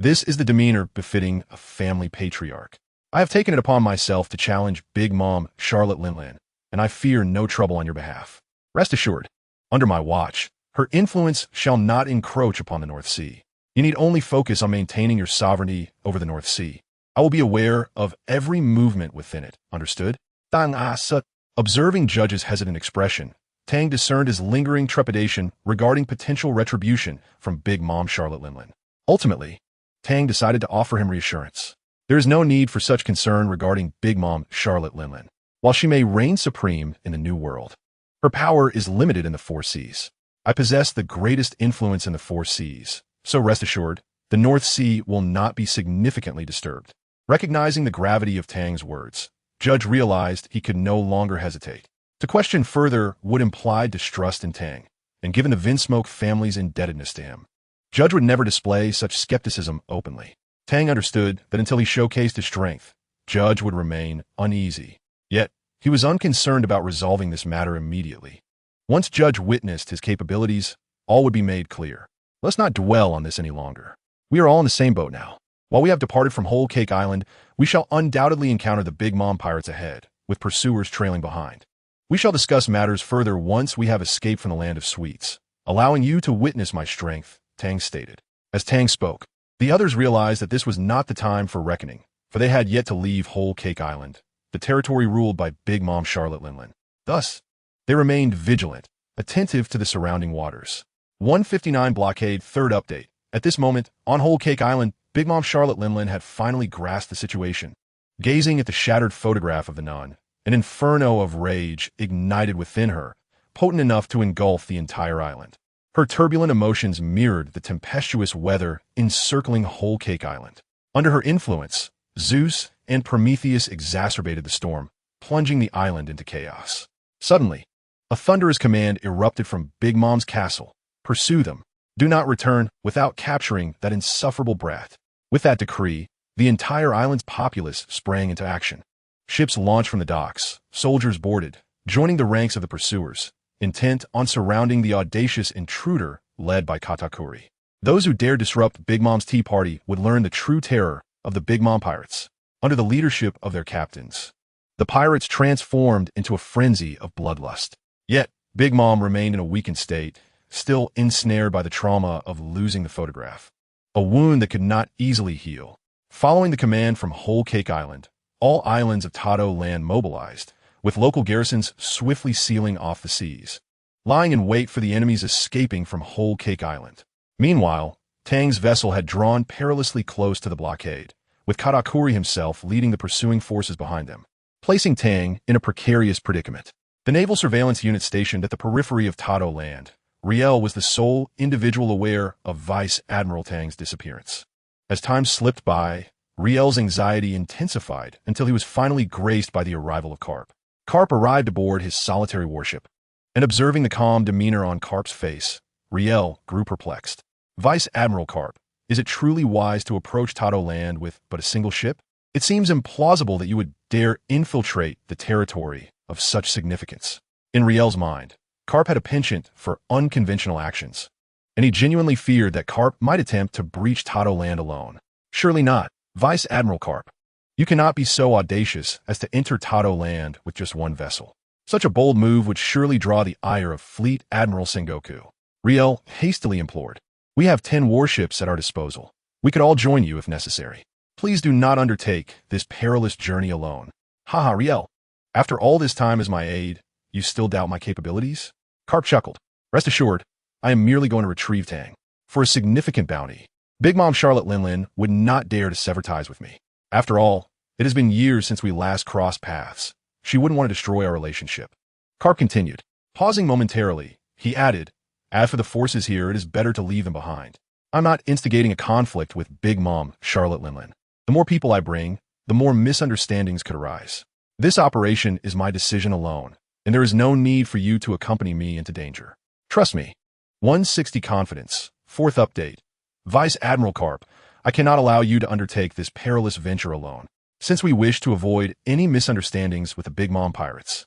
This is the demeanor befitting a family patriarch. I have taken it upon myself to challenge Big Mom Charlotte Linlin, and I fear no trouble on your behalf. Rest assured, under my watch, her influence shall not encroach upon the North Sea. You need only focus on maintaining your sovereignty over the North Sea. I will be aware of every movement within it, understood? Tang Asa. Observing Judge's hesitant expression, Tang discerned his lingering trepidation regarding potential retribution from Big Mom Charlotte Linlin. Ultimately, Tang decided to offer him reassurance. There is no need for such concern regarding Big Mom Charlotte Linlin. While she may reign supreme in the New World, her power is limited in the Four Seas. I possess the greatest influence in the Four Seas, so rest assured, the North Sea will not be significantly disturbed. Recognizing the gravity of Tang's words, Judge realized he could no longer hesitate. To question further would imply distrust in Tang, and given the Vinsmoke family's indebtedness to him, Judge would never display such skepticism openly. Tang understood that until he showcased his strength, Judge would remain uneasy. Yet, he was unconcerned about resolving this matter immediately. Once Judge witnessed his capabilities, all would be made clear. Let's not dwell on this any longer. We are all in the same boat now. While we have departed from Whole Cake Island, we shall undoubtedly encounter the Big Mom pirates ahead, with pursuers trailing behind. We shall discuss matters further once we have escaped from the Land of Sweets, allowing you to witness my strength, Tang stated. As Tang spoke, the others realized that this was not the time for reckoning, for they had yet to leave Whole Cake Island, the territory ruled by Big Mom Charlotte Linlin. Thus, they remained vigilant, attentive to the surrounding waters. 159 Blockade, third update. At this moment, on Whole Cake Island, Big Mom Charlotte Linlin had finally grasped the situation. Gazing at the shattered photograph of the nun, an inferno of rage ignited within her, potent enough to engulf the entire island. Her turbulent emotions mirrored the tempestuous weather encircling Whole Cake Island. Under her influence, Zeus and Prometheus exacerbated the storm, plunging the island into chaos. Suddenly, a thunderous command erupted from Big Mom's castle. Pursue them. Do not return without capturing that insufferable brat. With that decree, the entire island's populace sprang into action. Ships launched from the docks, soldiers boarded, joining the ranks of the pursuers, intent on surrounding the audacious intruder led by Katakuri. Those who dared disrupt Big Mom's tea party would learn the true terror of the Big Mom pirates. Under the leadership of their captains, the pirates transformed into a frenzy of bloodlust. Yet, Big Mom remained in a weakened state, still ensnared by the trauma of losing the photograph, a wound that could not easily heal. Following the command from Whole Cake Island, all islands of Tado land mobilized, with local garrisons swiftly sealing off the seas, lying in wait for the enemies escaping from Whole Cake Island. Meanwhile, Tang's vessel had drawn perilously close to the blockade, with Katakuri himself leading the pursuing forces behind them, placing Tang in a precarious predicament. The naval surveillance unit stationed at the periphery of Tado land, Riel was the sole individual aware of Vice Admiral Tang's disappearance. As time slipped by, Riel's anxiety intensified until he was finally graced by the arrival of Carp. Carp arrived aboard his solitary warship, and observing the calm demeanor on Carp's face, Riel grew perplexed. Vice Admiral Carp, is it truly wise to approach Tado land with but a single ship? It seems implausible that you would dare infiltrate the territory of such significance. In Riel's mind, Carp had a penchant for unconventional actions, and he genuinely feared that Carp might attempt to breach Tado land alone. Surely not, Vice Admiral Carp. You cannot be so audacious as to enter Tado land with just one vessel. Such a bold move would surely draw the ire of Fleet Admiral Sengoku. Riel hastily implored. We have 10 warships at our disposal. We could all join you if necessary. Please do not undertake this perilous journey alone. Haha, Riel. After all this time as my aide, you still doubt my capabilities? Carp chuckled. Rest assured, I am merely going to retrieve Tang. For a significant bounty, Big Mom Charlotte Linlin would not dare to sever ties with me. After all, it has been years since we last crossed paths. She wouldn't want to destroy our relationship. Carp continued. Pausing momentarily, he added, as for the forces here, it is better to leave them behind. I'm not instigating a conflict with Big Mom Charlotte Linlin. The more people I bring, the more misunderstandings could arise. This operation is my decision alone, and there is no need for you to accompany me into danger. Trust me. 160 Confidence, 4th update. Vice Admiral Carp, I cannot allow you to undertake this perilous venture alone, since we wish to avoid any misunderstandings with the Big Mom pirates.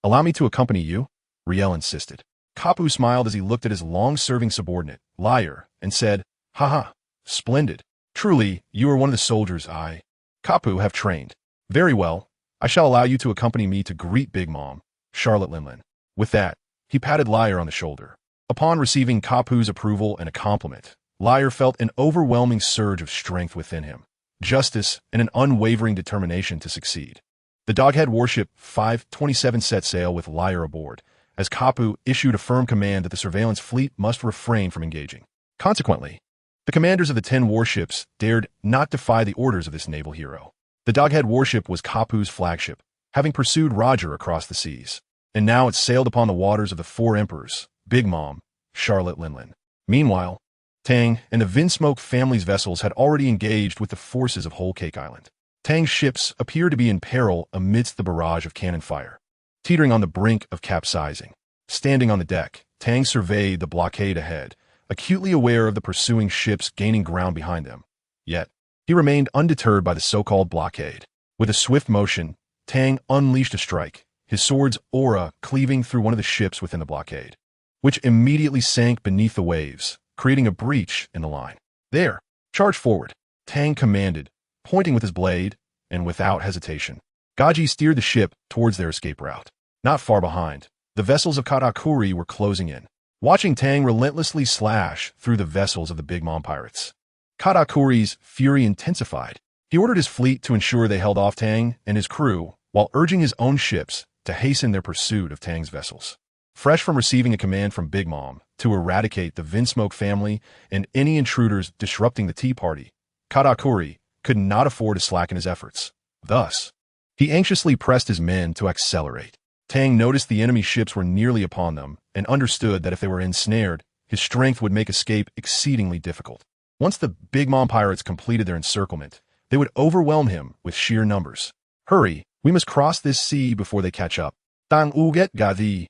Allow me to accompany you? Riel insisted. Kapu smiled as he looked at his long-serving subordinate, Liar, and said, Haha, splendid. Truly, you are one of the soldiers I, Kapu, have trained. Very well, I shall allow you to accompany me to greet Big Mom, Charlotte Linlin. With that, he patted Liar on the shoulder. Upon receiving Kapu's approval and a compliment, Liar felt an overwhelming surge of strength within him, justice, and an unwavering determination to succeed. The Doghead warship 527 set sail with Liar aboard, as Kapu issued a firm command that the surveillance fleet must refrain from engaging. Consequently, the commanders of the 10 warships dared not defy the orders of this naval hero. The Doghead warship was Kapu's flagship, having pursued Roger across the seas, and now it sailed upon the waters of the 4 emperors, Big Mom, Charlotte Linlin. Meanwhile, Tang and the Vinsmoke family's vessels had already engaged with the forces of Whole Cake Island. Tang's ships appeared to be in peril amidst the barrage of cannon fire, teetering on the brink of capsizing. Standing on the deck, Tang surveyed the blockade ahead, acutely aware of the pursuing ships gaining ground behind them. Yet, he remained undeterred by the so-called blockade. With a swift motion, Tang unleashed a strike, his sword's aura cleaving through one of the ships within the blockade, which immediately sank beneath the waves, creating a breach in the line. There, charge forward, Tang commanded, pointing with his blade, and without hesitation. Gaji steered the ship towards their escape route. Not far behind, the vessels of Katakuri were closing in, watching Tang relentlessly slash through the vessels of the Big Mom pirates. Katakuri's fury intensified. He ordered his fleet to ensure they held off Tang and his crew, while urging his own ships to hasten their pursuit of Tang's vessels. Fresh from receiving a command from Big Mom to eradicate the Vinsmoke family and any intruders disrupting the tea party, Katakuri could not afford to slacken his efforts. Thus, he anxiously pressed his men to accelerate. Tang noticed the enemy ships were nearly upon them and understood that if they were ensnared, his strength would make escape exceedingly difficult. Once the Big Mom pirates completed their encirclement, they would overwhelm him with sheer numbers. Hurry, we must cross this sea before they catch up. Tang Uget Gadi,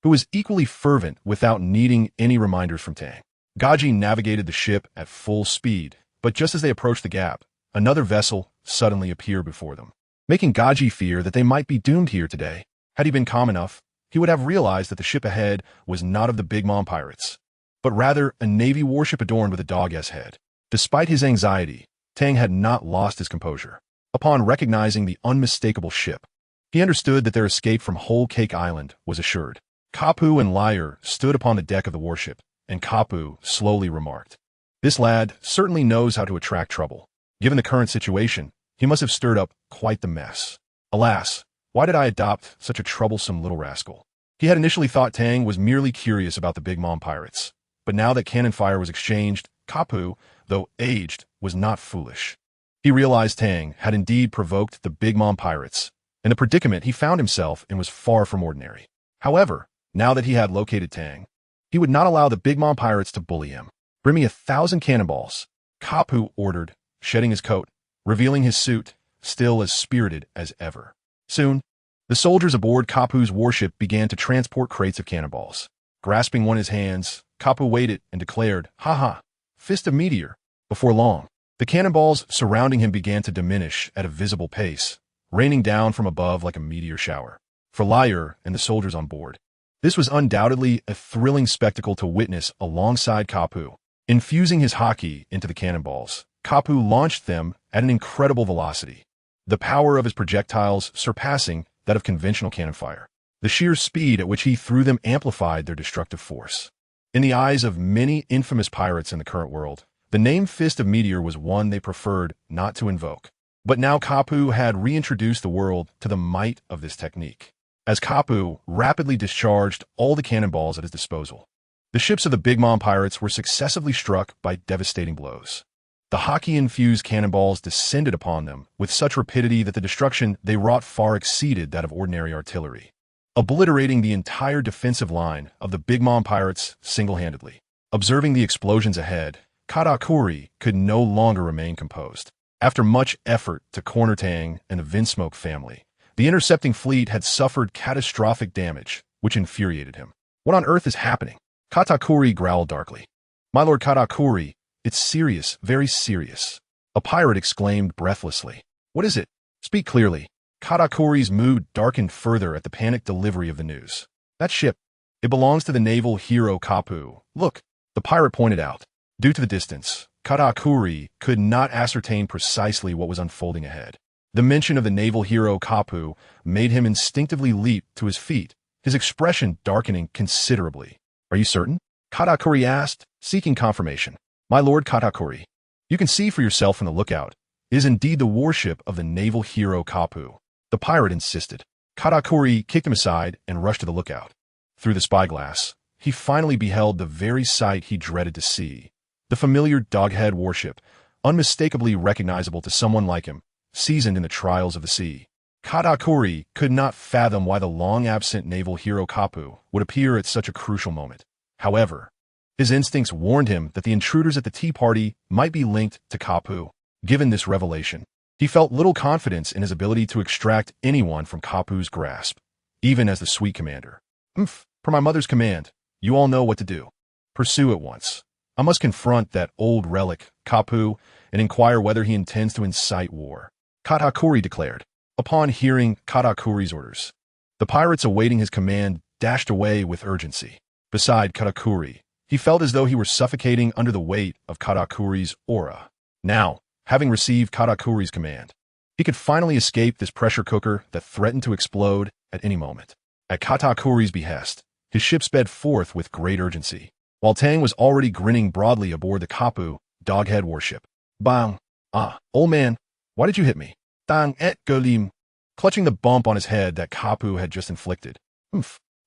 who was equally fervent without needing any reminders from Tang. Gaji navigated the ship at full speed, but just as they approached the gap, another vessel suddenly appeared before them, making Gaji fear that they might be doomed here today. Had he been calm enough, he would have realized that the ship ahead was not of the Big Mom pirates, but rather a Navy warship adorned with a dog-s head. Despite his anxiety, Tang had not lost his composure. Upon recognizing the unmistakable ship, he understood that their escape from Whole Cake Island was assured. Kapu and Liar stood upon the deck of the warship, and Kapu slowly remarked, "This lad certainly knows how to attract trouble. Given the current situation, he must have stirred up quite the mess. Alas, why did I adopt such a troublesome little rascal?" He had initially thought Tang was merely curious about the Big Mom pirates, but now that cannon fire was exchanged, Kapu, though aged, was not foolish. He realized Tang had indeed provoked the Big Mom pirates, and the predicament he found himself in was far from ordinary. However, now that he had located Tang, he would not allow the Big Mom pirates to bully him. "Bring me 1,000 cannonballs," Kapu ordered, shedding his coat, revealing his suit, still as spirited as ever. Soon, the soldiers aboard Kapu's warship began to transport crates of cannonballs. Grasping one in his hands, Kapu waited and declared, "Ha! Fist of meteor." Before long, the cannonballs surrounding him began to diminish at a visible pace, raining down from above like a meteor shower. For Liar and the soldiers on board, this was undoubtedly a thrilling spectacle to witness alongside Kapu. Infusing his haki into the cannonballs, Kapu launched them at an incredible velocity, the power of his projectiles surpassing that of conventional cannon fire. The sheer speed at which he threw them amplified their destructive force. In the eyes of many infamous pirates in the current world, the name Fist of Meteor was one they preferred not to invoke. But now Kapu had reintroduced the world to the might of this technique. as Kapu rapidly discharged all the cannonballs at his disposal. The ships of the Big Mom pirates were successively struck by devastating blows. The hockey-infused cannonballs descended upon them with such rapidity that the destruction they wrought far exceeded that of ordinary artillery, obliterating the entire defensive line of the Big Mom pirates single-handedly. Observing the explosions ahead, Katakuri could no longer remain composed. After much effort to corner Tang and the Vinsmoke family, the intercepting fleet had suffered catastrophic damage, which infuriated him. What on earth is happening? Katakuri growled darkly. My lord Katakuri, it's serious, very serious. A pirate exclaimed breathlessly. What is it? Speak clearly. Katakuri's mood darkened further at the panicked delivery of the news. That ship, it belongs to the naval hero Kapu. Look, the pirate pointed out. Due to the distance, Katakuri could not ascertain precisely what was unfolding ahead. The mention of the naval hero Kapu made him instinctively leap to his feet, his expression darkening considerably. Are you certain? Katakuri asked, seeking confirmation. My lord Katakuri, you can see for yourself from the lookout. It is indeed the warship of the naval hero Kapu. The pirate insisted. Katakuri kicked him aside and rushed to the lookout. Through the spyglass, he finally beheld the very sight he dreaded to see. The familiar doghead warship, unmistakably recognizable to someone like him, seasoned in the trials of the sea. Katakuri could not fathom why the long-absent naval hero Kapu would appear at such a crucial moment. However, his instincts warned him that the intruders at the tea party might be linked to Kapu. Given this revelation, he felt little confidence in his ability to extract anyone from Kapu's grasp, even as the sweet commander. Per my mother's command, you all know what to do. Pursue at once. I must confront that old relic, Kapu, and inquire whether he intends to incite war, Katakuri declared. Upon hearing Katakuri's orders, the pirates awaiting his command dashed away with urgency. Beside Katakuri, he felt as though he were suffocating under the weight of Katakuri's aura. Now, having received Katakuri's command, he could finally escape this pressure cooker that threatened to explode at any moment. At Katakuri's behest, his ship sped forth with great urgency, while Tang was already grinning broadly aboard the Kapu doghead warship. Bang! Ah, old man, why did you hit me? Tang et golim, clutching the bump on his head that Kapu had just inflicted.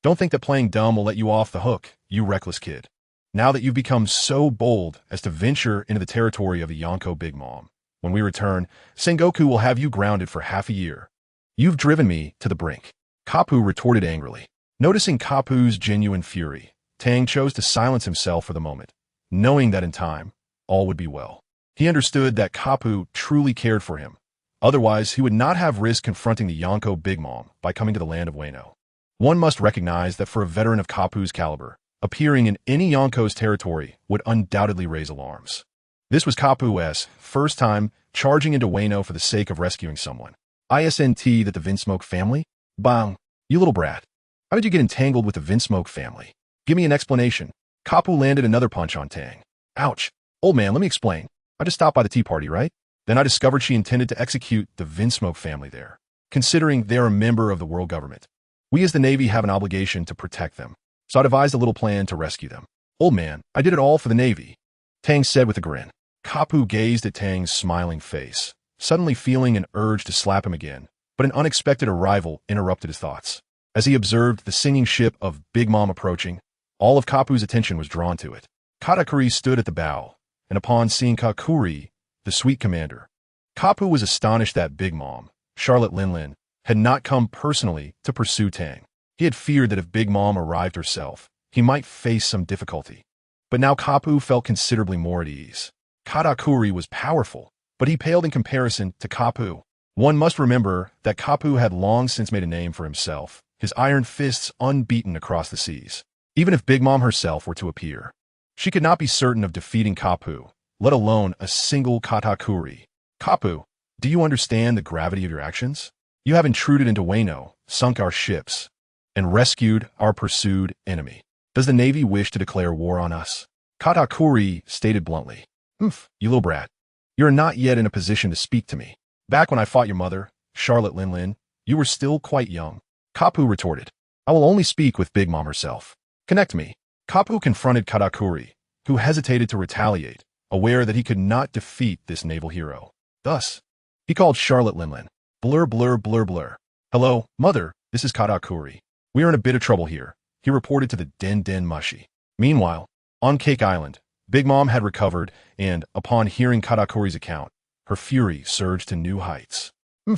Don't think that playing dumb will let you off the hook, you reckless kid. Now that you've become so bold as to venture into the territory of the Yonko Big Mom, when we return, Sengoku will have you grounded for half a year. You've driven me to the brink, Kapu retorted angrily. Noticing Kapu's genuine fury, Tang chose to silence himself for the moment, knowing that in time, all would be well. He understood that Kapu truly cared for him. Otherwise, he would not have risked confronting the Yonko Big Mom by coming to the land of Wano. One must recognize that for a veteran of Kapu's caliber, appearing in any Yonko's territory would undoubtedly raise alarms. This was Kapu's first time charging into Wano for the sake of rescuing someone. Isn't that the Vinsmoke family? Bang! You little brat. How did you get entangled with the Vinsmoke family? Give me an explanation. Kapu landed another punch on Tang. Ouch. Old man, let me explain. I just stopped by the tea party, right? Then I discovered she intended to execute the Vinsmoke family there, considering they are a member of the world government. We as the Navy have an obligation to protect them, so I devised a little plan to rescue them. Old man, I did it all for the Navy, Tang said with a grin. Kapu gazed at Tang's smiling face, suddenly feeling an urge to slap him again, but an unexpected arrival interrupted his thoughts. As he observed the singing ship of Big Mom approaching, all of Kapu's attention was drawn to it. Katakuri stood at the bow, and upon seeing Kakuri, the sweet commander, Kapu was astonished that Big Mom, Charlotte Linlin, had not come personally to pursue Tang. He had feared that if Big Mom arrived herself, he might face some difficulty. But now Kapu felt considerably more at ease. Katakuri was powerful, but he paled in comparison to Kapu. One must remember that Kapu had long since made a name for himself, his iron fists unbeaten across the seas. Even if Big Mom herself were to appear, she could not be certain of defeating Kapu, let alone a single Katakuri. Kapu, do you understand the gravity of your actions? You have intruded into Wano, sunk our ships, and rescued our pursued enemy. Does the Navy wish to declare war on us? Katakuri stated bluntly. You little brat. You are not yet in a position to speak to me. Back when I fought your mother, Charlotte Linlin, you were still quite young. Kapu retorted. I will only speak with Big Mom herself. Connect me. Kapu confronted Katakuri, who hesitated to retaliate, aware that he could not defeat this naval hero. Thus, he called Charlotte Linlin. Blur, blur, blur, blur. Hello, mother, this is Katakuri. We are in a bit of trouble here, he reported to the Den Mushi. Meanwhile, on Cake Island, Big Mom had recovered, and, upon hearing Katakuri's account, her fury surged to new heights.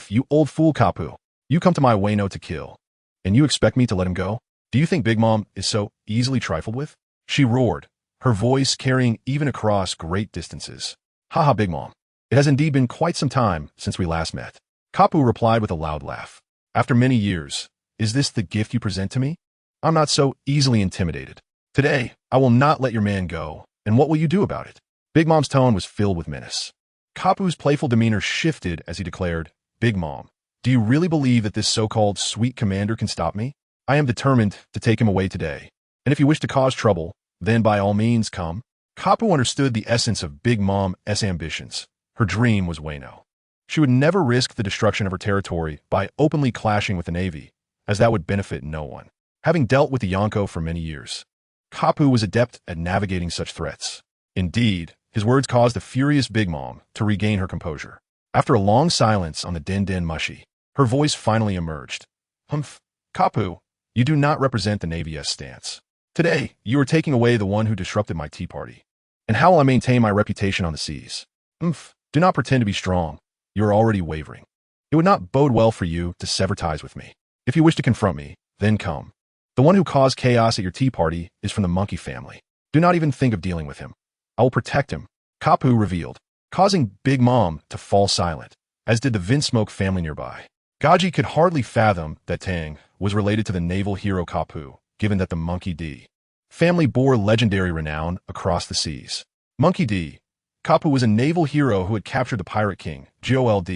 You old fool, Kapu. You come to my Wano to kill. And you expect me to let him go? Do you think Big Mom is so easily trifled with? She roared, her voice carrying even across great distances. Haha, Big Mom. It has indeed been quite some time since we last met. Kapu replied with a loud laugh. After many years, is this the gift you present to me? I'm not so easily intimidated. Today, I will not let your man go, and what will you do about it? Big Mom's tone was filled with menace. Kapu's playful demeanor shifted as he declared, Big Mom, do you really believe that this so-called sweet commander can stop me? I am determined to take him away today, and if you wish to cause trouble, then by all means come. Kapu understood the essence of Big Mom's ambitions. Her dream was Wano. She would never risk the destruction of her territory by openly clashing with the Navy, as that would benefit no one. Having dealt with the Yonko for many years, Kapu was adept at navigating such threats. Indeed, his words caused the furious Big Mom to regain her composure. After a long silence on the Den Mushi, her voice finally emerged. Kapu, you do not represent the Navy's stance. Today, you are taking away the one who disrupted my tea party. And how will I maintain my reputation on the seas? Do not pretend to be strong. You are already wavering. It would not bode well for you to sever ties with me. If you wish to confront me, then come. The one who caused chaos at your tea party is from the monkey family. Do not even think of dealing with him. I will protect him, Kapu revealed, causing Big Mom to fall silent, as did the Vinsmoke family nearby. Gaji could hardly fathom that Tang was related to the naval hero Kapu, given that the Monkey D family bore legendary renown across the seas. Monkey D. Kapu was a naval hero who had captured the pirate king, Gold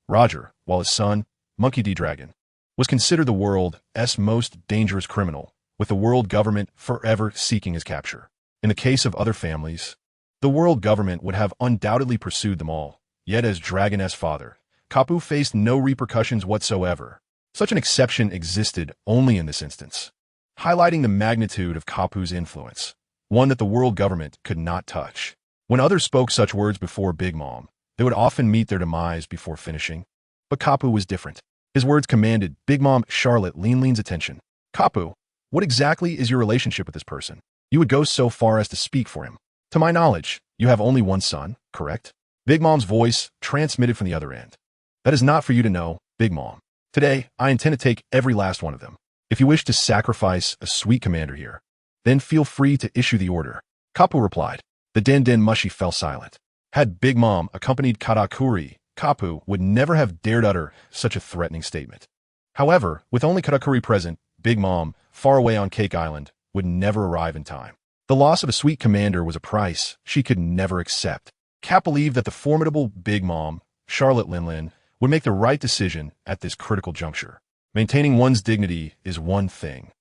Roger, while his son, Monkey D. Dragon, was considered the world's most dangerous criminal, with the world government forever seeking his capture. In the case of other families, the world government would have undoubtedly pursued them all, yet as Dragon's father, Kapu faced no repercussions whatsoever. Such an exception existed only in this instance, highlighting the magnitude of Kapu's influence, one that the world government could not touch. When others spoke such words before Big Mom, they would often meet their demise before finishing. But Kapu was different. His words commanded Big Mom Charlotte Lean's attention. Kapu, what exactly is your relationship with this person? You would go so far as to speak for him. To my knowledge, you have only one son, correct? Big Mom's voice transmitted from the other end. That is not for you to know, Big Mom. Today, I intend to take every last one of them. If you wish to sacrifice a sweet commander here, then feel free to issue the order. Kapu replied. The Den Mushi fell silent. Had Big Mom accompanied Katakuri, Kapu would never have dared utter such a threatening statement. However, with only Katakuri present, Big Mom, far away on Cake Island, would never arrive in time. The loss of a sweet commander was a price she could never accept. Cap believed that the formidable Big Mom, Charlotte Lin, would make the right decision at this critical juncture. Maintaining one's dignity is one thing,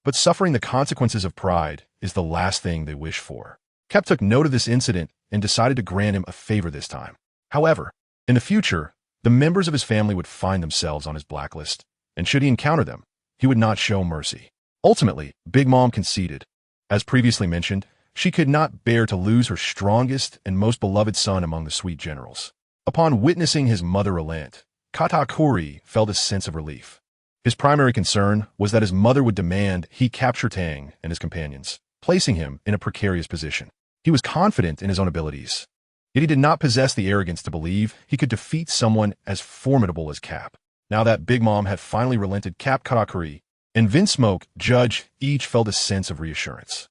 but suffering the consequences of pride is the last thing they wish for. Cap took note of this incident and decided to grant him a favor this time. However, in the future, the members of his family would find themselves on his blacklist, and should he encounter them, he would not show mercy. Ultimately, Big Mom conceded. As previously mentioned, she could not bear to lose her strongest and most beloved son among the sweet generals. Upon witnessing his mother relent, Katakuri felt a sense of relief. His primary concern was that his mother would demand he capture Tang and his companions, placing him in a precarious position. He was confident in his own abilities, yet he did not possess the arrogance to believe he could defeat someone as formidable as Cap. Now that Big Mom had finally relented, Cap, Katakuri, and Vinsmoke, Judge, each felt a sense of reassurance.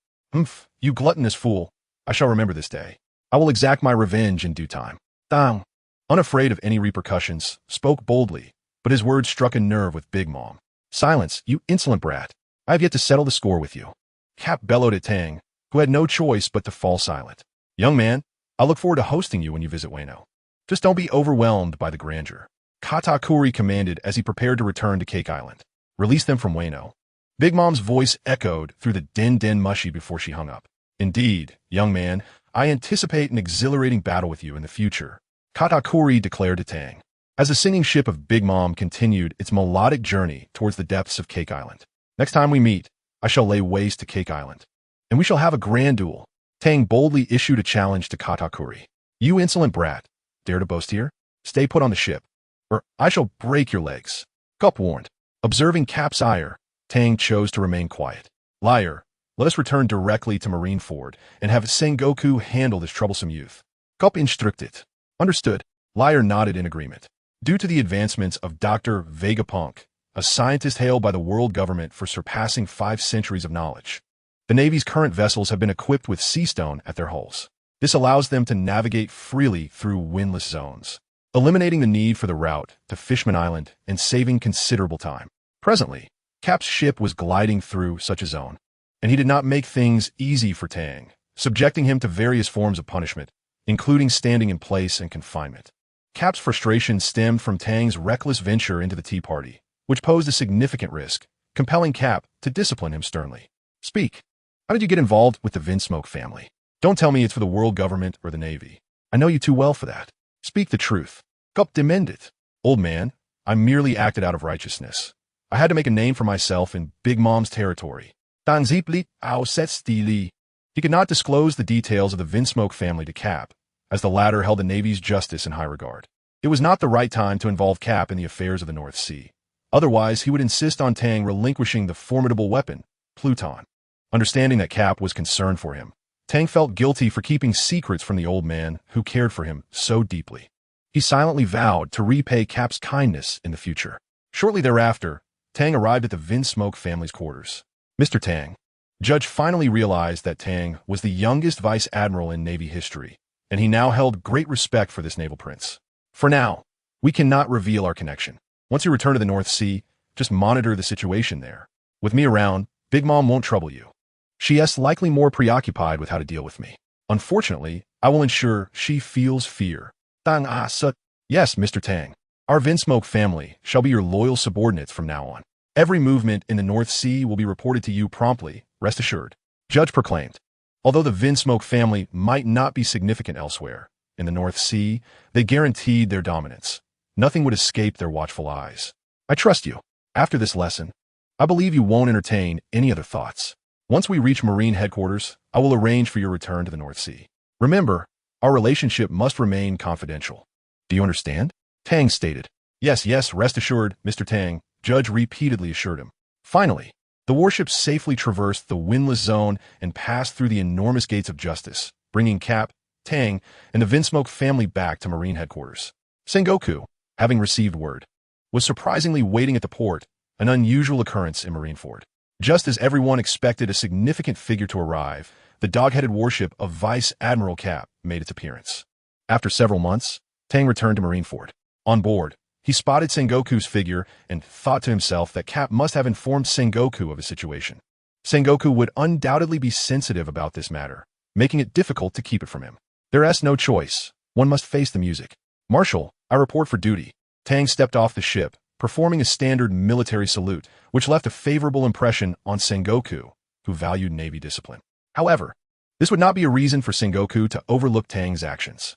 You gluttonous fool, I shall remember this day. I will exact my revenge in due time. Dang. Unafraid of any repercussions, spoke boldly, but his words struck a nerve with Big Mom. Silence, you insolent brat. I have yet to settle the score with you. Cap bellowed at Tang, who had no choice but to fall silent. Young man, I look forward to hosting you when you visit Wano. Just don't be overwhelmed by the grandeur. Katakuri commanded as he prepared to return to Cake Island. Release them from Wano. Big Mom's voice echoed through the Den Mushi before she hung up. Indeed, young man, I anticipate an exhilarating battle with you in the future, Katakuri declared to Tang. As the singing ship of Big Mom continued its melodic journey towards the depths of Cake Island. Next time we meet, I shall lay waste to Cake Island, and we shall have a grand duel. Tang boldly issued a challenge to Katakuri. You insolent brat, dare to boast here? Stay put on the ship, or I shall break your legs. Gup warned. Observing Cap's ire, Tang chose to remain quiet. Liar, let us return directly to Marineford and have Sengoku handle this troublesome youth. Cop instructed. Understood. Liar nodded in agreement. Due to the advancements of Dr. Vegapunk, a scientist hailed by the world government for surpassing 5 centuries of knowledge, the Navy's current vessels have been equipped with sea stone at their hulls. This allows them to navigate freely through windless zones, eliminating the need for the route to Fishman Island and saving considerable time. Presently, Cap's ship was gliding through such a zone, and he did not make things easy for Tang, subjecting him to various forms of punishment, including standing in place and confinement. Cap's frustration stemmed from Tang's reckless venture into the tea party, which posed a significant risk, compelling Cap to discipline him sternly. Speak. How did you get involved with the Vinsmoke family? Don't tell me it's for the world government or the Navy. I know you too well for that. Speak the truth. Gup demanded. Old man, I merely acted out of righteousness. I had to make a name for myself in Big Mom's territory. Dan Zeepli, Ao Setstili. He could not disclose the details of the Vinsmoke family to Cap, as the latter held the Navy's justice in high regard. It was not the right time to involve Cap in the affairs of the North Sea. Otherwise, he would insist on Tang relinquishing the formidable weapon, Pluton. Understanding that Cap was concerned for him, Tang felt guilty for keeping secrets from the old man who cared for him so deeply. He silently vowed to repay Cap's kindness in the future. Shortly thereafter, Tang arrived at the Vinsmoke family's quarters. Mr. Tang. Judge finally realized that Tang was the youngest vice admiral in Navy history, and he now held great respect for this naval prince. For now, we cannot reveal our connection. Once you return to the North Sea, just monitor the situation there. With me around, Big Mom won't trouble you. She is likely more preoccupied with how to deal with me. Unfortunately, I will ensure she feels fear. Tang Sut. Yes, Mr. Tang. Our Vinsmoke family shall be your loyal subordinates from now on. Every movement in the North Sea will be reported to you promptly, rest assured. Judge proclaimed. Although the Vinsmoke family might not be significant elsewhere, in the North Sea, they guaranteed their dominance. Nothing would escape their watchful eyes. I trust you. After this lesson, I believe you won't entertain any other thoughts. Once we reach Marine headquarters, I will arrange for your return to the North Sea. Remember, our relationship must remain confidential. Do you understand? Tang stated. Yes, rest assured, Mr. Tang, Judge repeatedly assured him. Finally, the warship safely traversed the windless zone and passed through the enormous gates of justice, bringing Cap, Tang, and the Vinsmoke family back to Marine headquarters. Sengoku, having received word, was surprisingly waiting at the port, an unusual occurrence in Marineford. Just as everyone expected a significant figure to arrive, the dog-headed warship of Vice Admiral Cap made its appearance. After several months, Tang returned to Marineford. On board, he spotted Sengoku's figure and thought to himself that Cap must have informed Sengoku of his situation. Sengoku would undoubtedly be sensitive about this matter, making it difficult to keep it from him. There is no choice. One must face the music. Marshal, I report for duty. Tang stepped off the ship, performing a standard military salute, which left a favorable impression on Sengoku, who valued Navy discipline. However, this would not be a reason for Sengoku to overlook Tang's actions.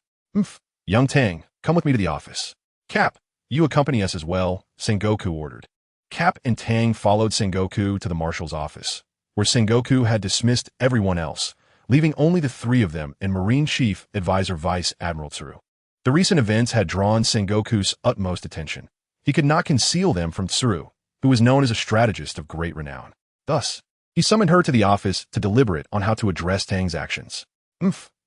Young Tang, come with me to the office. Cap, you accompany us as well, Sengoku ordered. Cap and Tang followed Sengoku to the marshal's office, where Sengoku had dismissed everyone else, leaving only the three of them and Marine Chief Advisor Vice Admiral Tsuru. The recent events had drawn Sengoku's utmost attention. He could not conceal them from Tsuru, who was known as a strategist of great renown. Thus, he summoned her to the office to deliberate on how to address Tang's actions.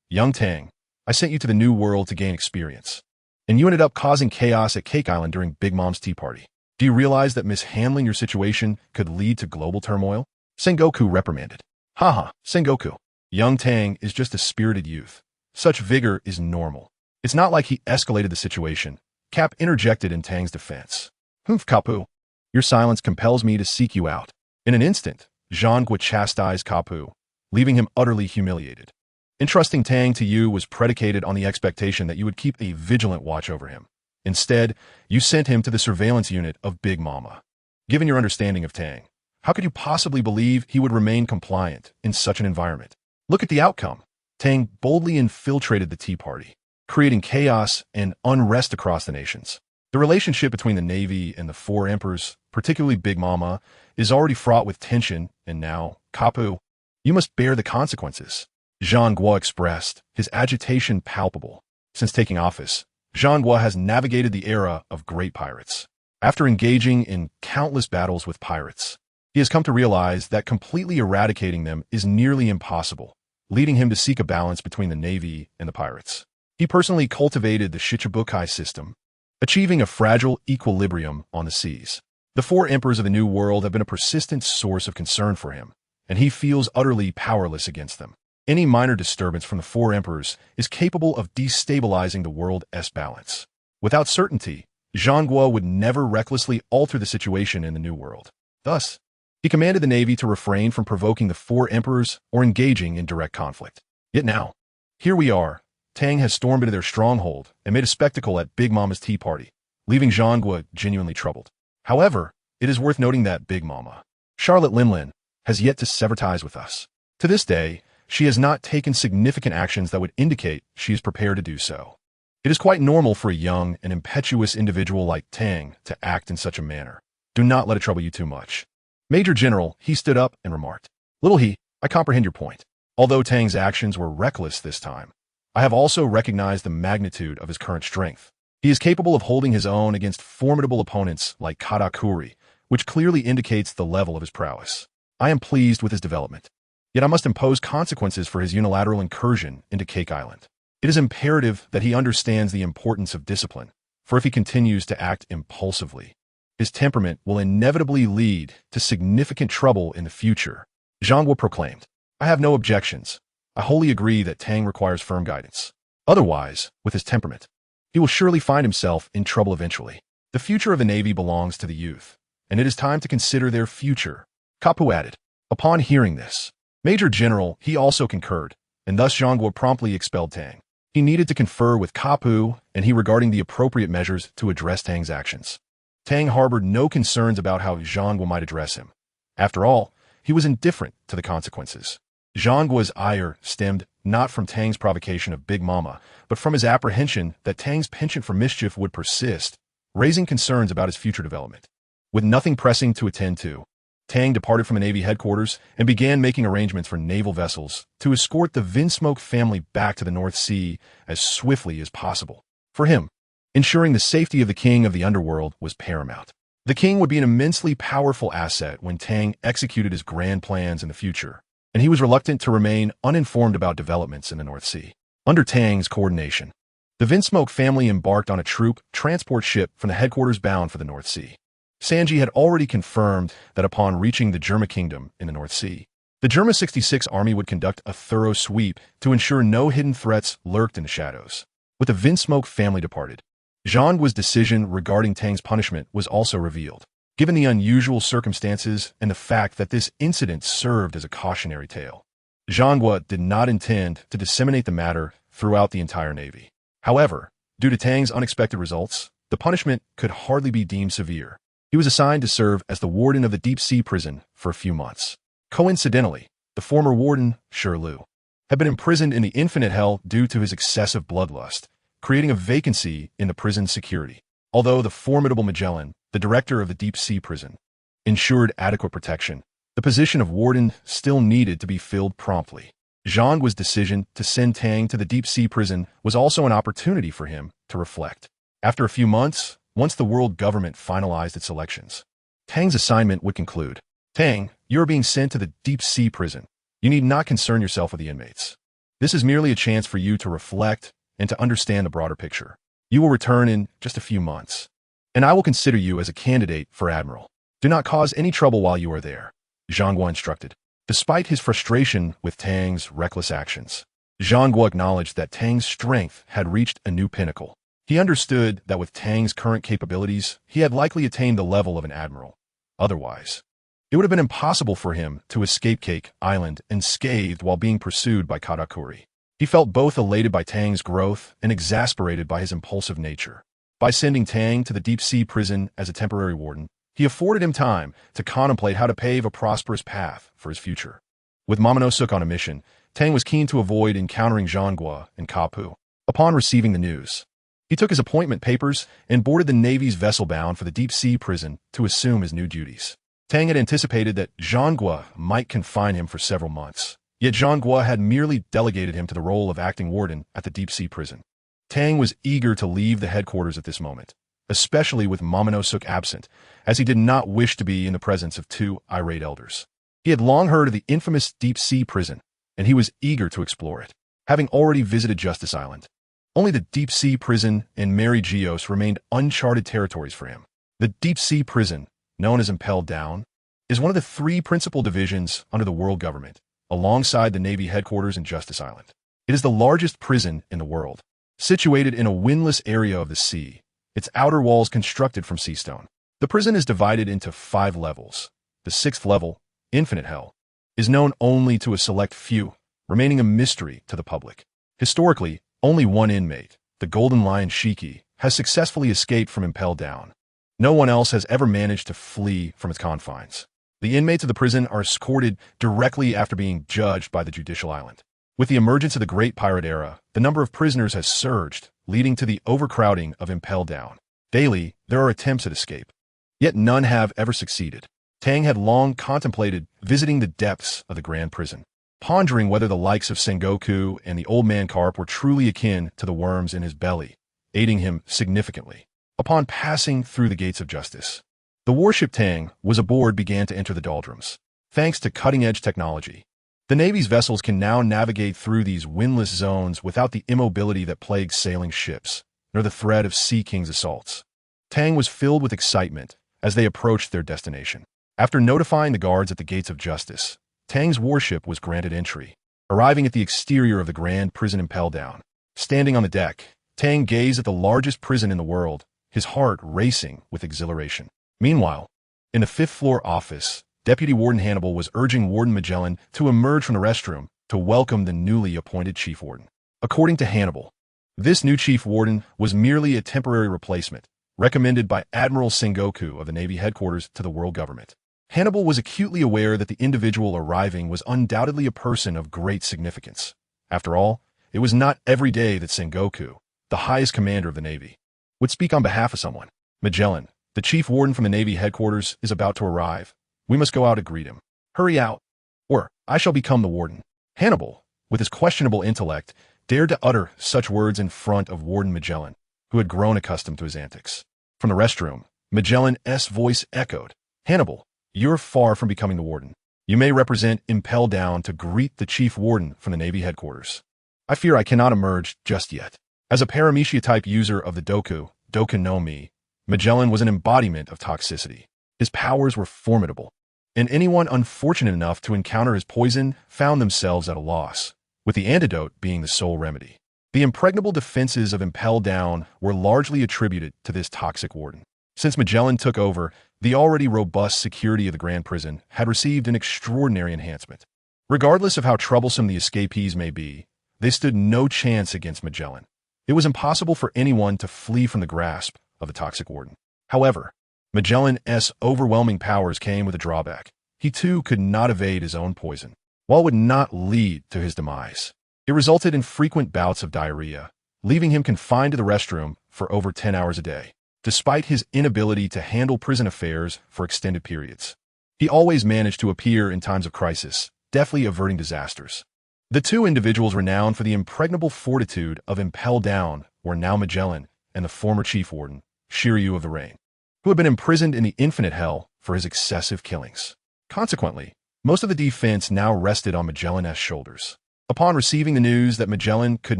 Young Tang, I sent you to the New World to gain experience, and you ended up causing chaos at Cake Island during Big Mom's tea party. Do you realize that mishandling your situation could lead to global turmoil? Sengoku reprimanded. Sengoku. Young Tang is just a spirited youth. Such vigor is normal. It's not like he escalated the situation. Cap interjected in Tang's defense. Kapu. Your silence compels me to seek you out. In an instant, Zhangguo chastised Kapu, leaving him utterly humiliated. Entrusting Tang to you was predicated on the expectation that you would keep a vigilant watch over him. Instead, you sent him to the surveillance unit of Big Mama. Given your understanding of Tang, how could you possibly believe he would remain compliant in such an environment? Look at the outcome. Tang boldly infiltrated the tea party, creating chaos and unrest across the nations. The relationship between the Navy and the four emperors, particularly Big Mama, is already fraught with tension, and now, Kapu, you must bear the consequences. Zhangguo expressed, his agitation palpable. Since taking office, Zhangguo has navigated the era of great pirates. After engaging in countless battles with pirates, he has come to realize that completely eradicating them is nearly impossible, leading him to seek a balance between the Navy and the pirates. He personally cultivated the Shichibukai system, achieving a fragile equilibrium on the seas. The four emperors of the New World have been a persistent source of concern for him, and he feels utterly powerless against them. Any minor disturbance from the four emperors is capable of destabilizing the world's balance. Without certainty, Zhangguo would never recklessly alter the situation in the New World. Thus, he commanded the Navy to refrain from provoking the four emperors or engaging in direct conflict. Yet now, here we are. Tang has stormed into their stronghold and made a spectacle at Big Mama's tea party, leaving Zhangguo genuinely troubled. However, it is worth noting that Big Mama, Charlotte Linlin, has yet to sever ties with us. To this day, she has not taken significant actions that would indicate she is prepared to do so. It is quite normal for a young and impetuous individual like Tang to act in such a manner. Do not let it trouble you too much. Major General, he stood up and remarked, "Little he, I comprehend your point. Although Tang's actions were reckless this time, I have also recognized the magnitude of his current strength. He is capable of holding his own against formidable opponents like Katakuri, which clearly indicates the level of his prowess. I am pleased with his development. Yet I must impose consequences for his unilateral incursion into Cake Island. It is imperative that he understands the importance of discipline, for if he continues to act impulsively, his temperament will inevitably lead to significant trouble in the future." Zhangguo proclaimed, "I have no objections. I wholly agree that Tang requires firm guidance. Otherwise, with his temperament, he will surely find himself in trouble eventually. The future of the Navy belongs to the youth, and it is time to consider their future," Kapu added. Upon hearing this, Major General, he also concurred, and thus Zhangguo promptly expelled Tang. He needed to confer with Kapu and he regarding the appropriate measures to address Tang's actions. Tang harbored no concerns about how Zhangguo might address him. After all, he was indifferent to the consequences. Zhangguo's ire stemmed not from Tang's provocation of Big Mama, but from his apprehension that Tang's penchant for mischief would persist, raising concerns about his future development. With nothing pressing to attend to, Tang departed from the Navy headquarters and began making arrangements for naval vessels to escort the Vinsmoke family back to the North Sea as swiftly as possible. For him, ensuring the safety of the king of the underworld was paramount. The king would be an immensely powerful asset when Tang executed his grand plans in the future, and he was reluctant to remain uninformed about developments in the North Sea. Under Tang's coordination, the Vinsmoke family embarked on a troop transport ship from the headquarters bound for the North Sea. Sanji had already confirmed that upon reaching the Germa Kingdom in the North Sea, the Germa 66 army would conduct a thorough sweep to ensure no hidden threats lurked in the shadows. With the Vinsmoke family departed, Zhangguo's decision regarding Tang's punishment was also revealed. Given the unusual circumstances and the fact that this incident served as a cautionary tale, Zhangguo did not intend to disseminate the matter throughout the entire Navy. However, due to Tang's unexpected results, the punishment could hardly be deemed severe. He was assigned to serve as the warden of the deep-sea prison for a few months. Coincidentally, the former warden, Lu, had been imprisoned in the infinite hell due to his excessive bloodlust, creating a vacancy in the prison's security. Although the formidable Magellan, the director of the deep-sea prison, ensured adequate protection, the position of warden still needed to be filled promptly. Zhangguo's decision to send Tang to the deep-sea prison was also an opportunity for him to reflect. After a few months, once the world government finalized its elections, Tang's assignment would conclude. "Tang, you are being sent to the deep-sea prison. You need not concern yourself with the inmates. This is merely a chance for you to reflect and to understand the broader picture. You will return in just a few months, and I will consider you as a candidate for admiral. Do not cause any trouble while you are there," Zhangguo instructed. Despite his frustration with Tang's reckless actions, Zhangguo acknowledged that Tang's strength had reached a new pinnacle. He understood that with Tang's current capabilities, he had likely attained the level of an admiral. Otherwise, it would have been impossible for him to escape Cake Island unscathed while being pursued by Katakuri. He felt both elated by Tang's growth and exasperated by his impulsive nature. By sending Tang to the deep-sea prison as a temporary warden, he afforded him time to contemplate how to pave a prosperous path for his future. With Momonosuke on a mission, Tang was keen to avoid encountering Zhangguo and Kapu. Upon receiving the news, he took his appointment papers and boarded the Navy's vessel bound for the deep-sea prison to assume his new duties. Tang had anticipated that Zhangguo might confine him for several months, yet Zhangguo had merely delegated him to the role of acting warden at the deep-sea prison. Tang was eager to leave the headquarters at this moment, especially with Momonosuke absent, as he did not wish to be in the presence of two irate elders. He had long heard of the infamous deep-sea prison, and he was eager to explore it, having already visited Justice Island. Only the deep-sea prison and Mary Geos remained uncharted territories for him. The deep-sea prison, known as Impel Down, is one of the three principal divisions under the world government, alongside the Navy headquarters in Justice Island. It is the largest prison in the world, situated in a windless area of the sea, its outer walls constructed from sea stone. The prison is divided into 5 levels. The 6th level, Infinite Hell, is known only to a select few, remaining a mystery to the public. Historically, only one inmate, the Golden Lion Shiki, has successfully escaped from Impel Down. No one else has ever managed to flee from its confines. The inmates of the prison are escorted directly after being judged by the judicial island. With the emergence of the Great Pirate Era, the number of prisoners has surged, leading to the overcrowding of Impel Down. Daily, there are attempts at escape, yet none have ever succeeded. Tang had long contemplated visiting the depths of the Grand Prison, pondering whether the likes of Sengoku and the Old Man Carp were truly akin to the worms in his belly, aiding him significantly. Upon passing through the gates of justice, the warship Tang was aboard began to enter the doldrums. Thanks to cutting-edge technology, the Navy's vessels can now navigate through these windless zones without the immobility that plagues sailing ships, nor the threat of Sea King's assaults. Tang was filled with excitement as they approached their destination. After notifying the guards at the gates of justice, Tang's warship was granted entry. Arriving at the exterior of the Grand Prison Impel Down, standing on the deck, Tang gazed at the largest prison in the world, his heart racing with exhilaration. Meanwhile, in the 5th floor office, Deputy Warden Hannibal was urging Warden Magellan to emerge from the restroom to welcome the newly appointed Chief Warden. According to Hannibal, this new Chief Warden was merely a temporary replacement, recommended by Admiral Sengoku of the Navy headquarters to the world government. Hannibal was acutely aware that the individual arriving was undoubtedly a person of great significance. After all, it was not every day that Sengoku, the highest commander of the Navy, would speak on behalf of someone. Magellan, the Chief Warden from the Navy headquarters, is about to arrive. We must go out to greet him. Hurry out, or I shall become the warden. Hannibal, with his questionable intellect, dared to utter such words in front of Warden Magellan, who had grown accustomed to his antics. From the restroom, Magellan's voice echoed, "Hannibal, you're far from becoming the warden. You may represent Impel Down to greet the Chief Warden from the Navy headquarters. I fear I cannot emerge just yet." As a paramecia-type user of the Doku no Mi, Magellan was an embodiment of toxicity. His powers were formidable, and anyone unfortunate enough to encounter his poison found themselves at a loss, with the antidote being the sole remedy. The impregnable defenses of Impel Down were largely attributed to this toxic warden. Since Magellan took over, the already robust security of the Grand Prison had received an extraordinary enhancement. Regardless of how troublesome the escapees may be, they stood no chance against Magellan. It was impossible for anyone to flee from the grasp of the toxic warden. However, Magellan's overwhelming powers came with a drawback. He too could not evade his own poison, while it would not lead to his demise. It resulted in frequent bouts of diarrhea, leaving him confined to the restroom for over 10 hours a day. Despite his inability to handle prison affairs for extended periods, he always managed to appear in times of crisis, deftly averting disasters. The two individuals renowned for the impregnable fortitude of Impel Down were now Magellan and the former Chief Warden, Shiryu of the Rain, who had been imprisoned in the Infinite Hell for his excessive killings. Consequently, most of the defense now rested on Magellan's shoulders. Upon receiving the news that Magellan could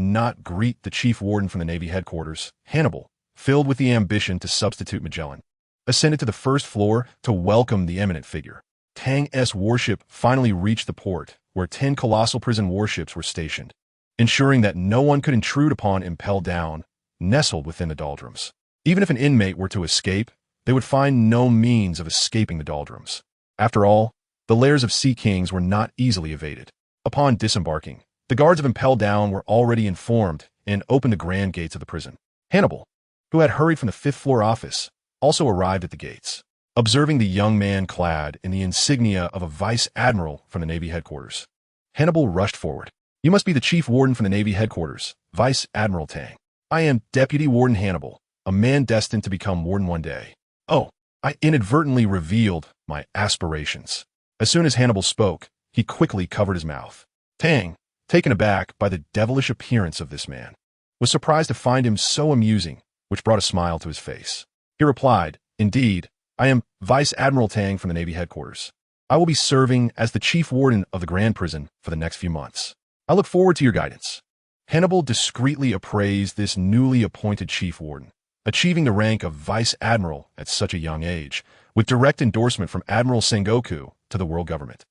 not greet the Chief Warden from the Navy headquarters, Hannibal, filled with the ambition to substitute Magellan, ascended to the 1st floor to welcome the eminent figure. Tang's warship finally reached the port, where 10 colossal prison warships were stationed, ensuring that no one could intrude upon Impel Down, nestled within the doldrums. Even if an inmate were to escape, they would find no means of escaping the doldrums. After all, the lairs of Sea Kings were not easily evaded. Upon disembarking, the guards of Impel Down were already informed and opened the grand gates of the prison. Hannibal, who had hurried from the 5th floor office, also arrived at the gates. Observing the young man clad in the insignia of a vice admiral from the Navy headquarters, Hannibal rushed forward. "You must be the Chief Warden from the Navy headquarters, Vice Admiral Tang. I am Deputy Warden Hannibal, a man destined to become warden one day." "Oh, I inadvertently revealed my aspirations." As soon as Hannibal spoke, he quickly covered his mouth. Tang, taken aback by the devilish appearance of this man, was surprised to find him so amusing, which brought a smile to his face. He replied, "Indeed, I am Vice Admiral Tang from the Navy headquarters. I will be serving as the chief warden of the Grand Prison for the next few months. I look forward to your guidance." Hannibal discreetly appraised this newly appointed chief warden, achieving the rank of Vice Admiral at such a young age, with direct endorsement from Admiral Sengoku to the world government.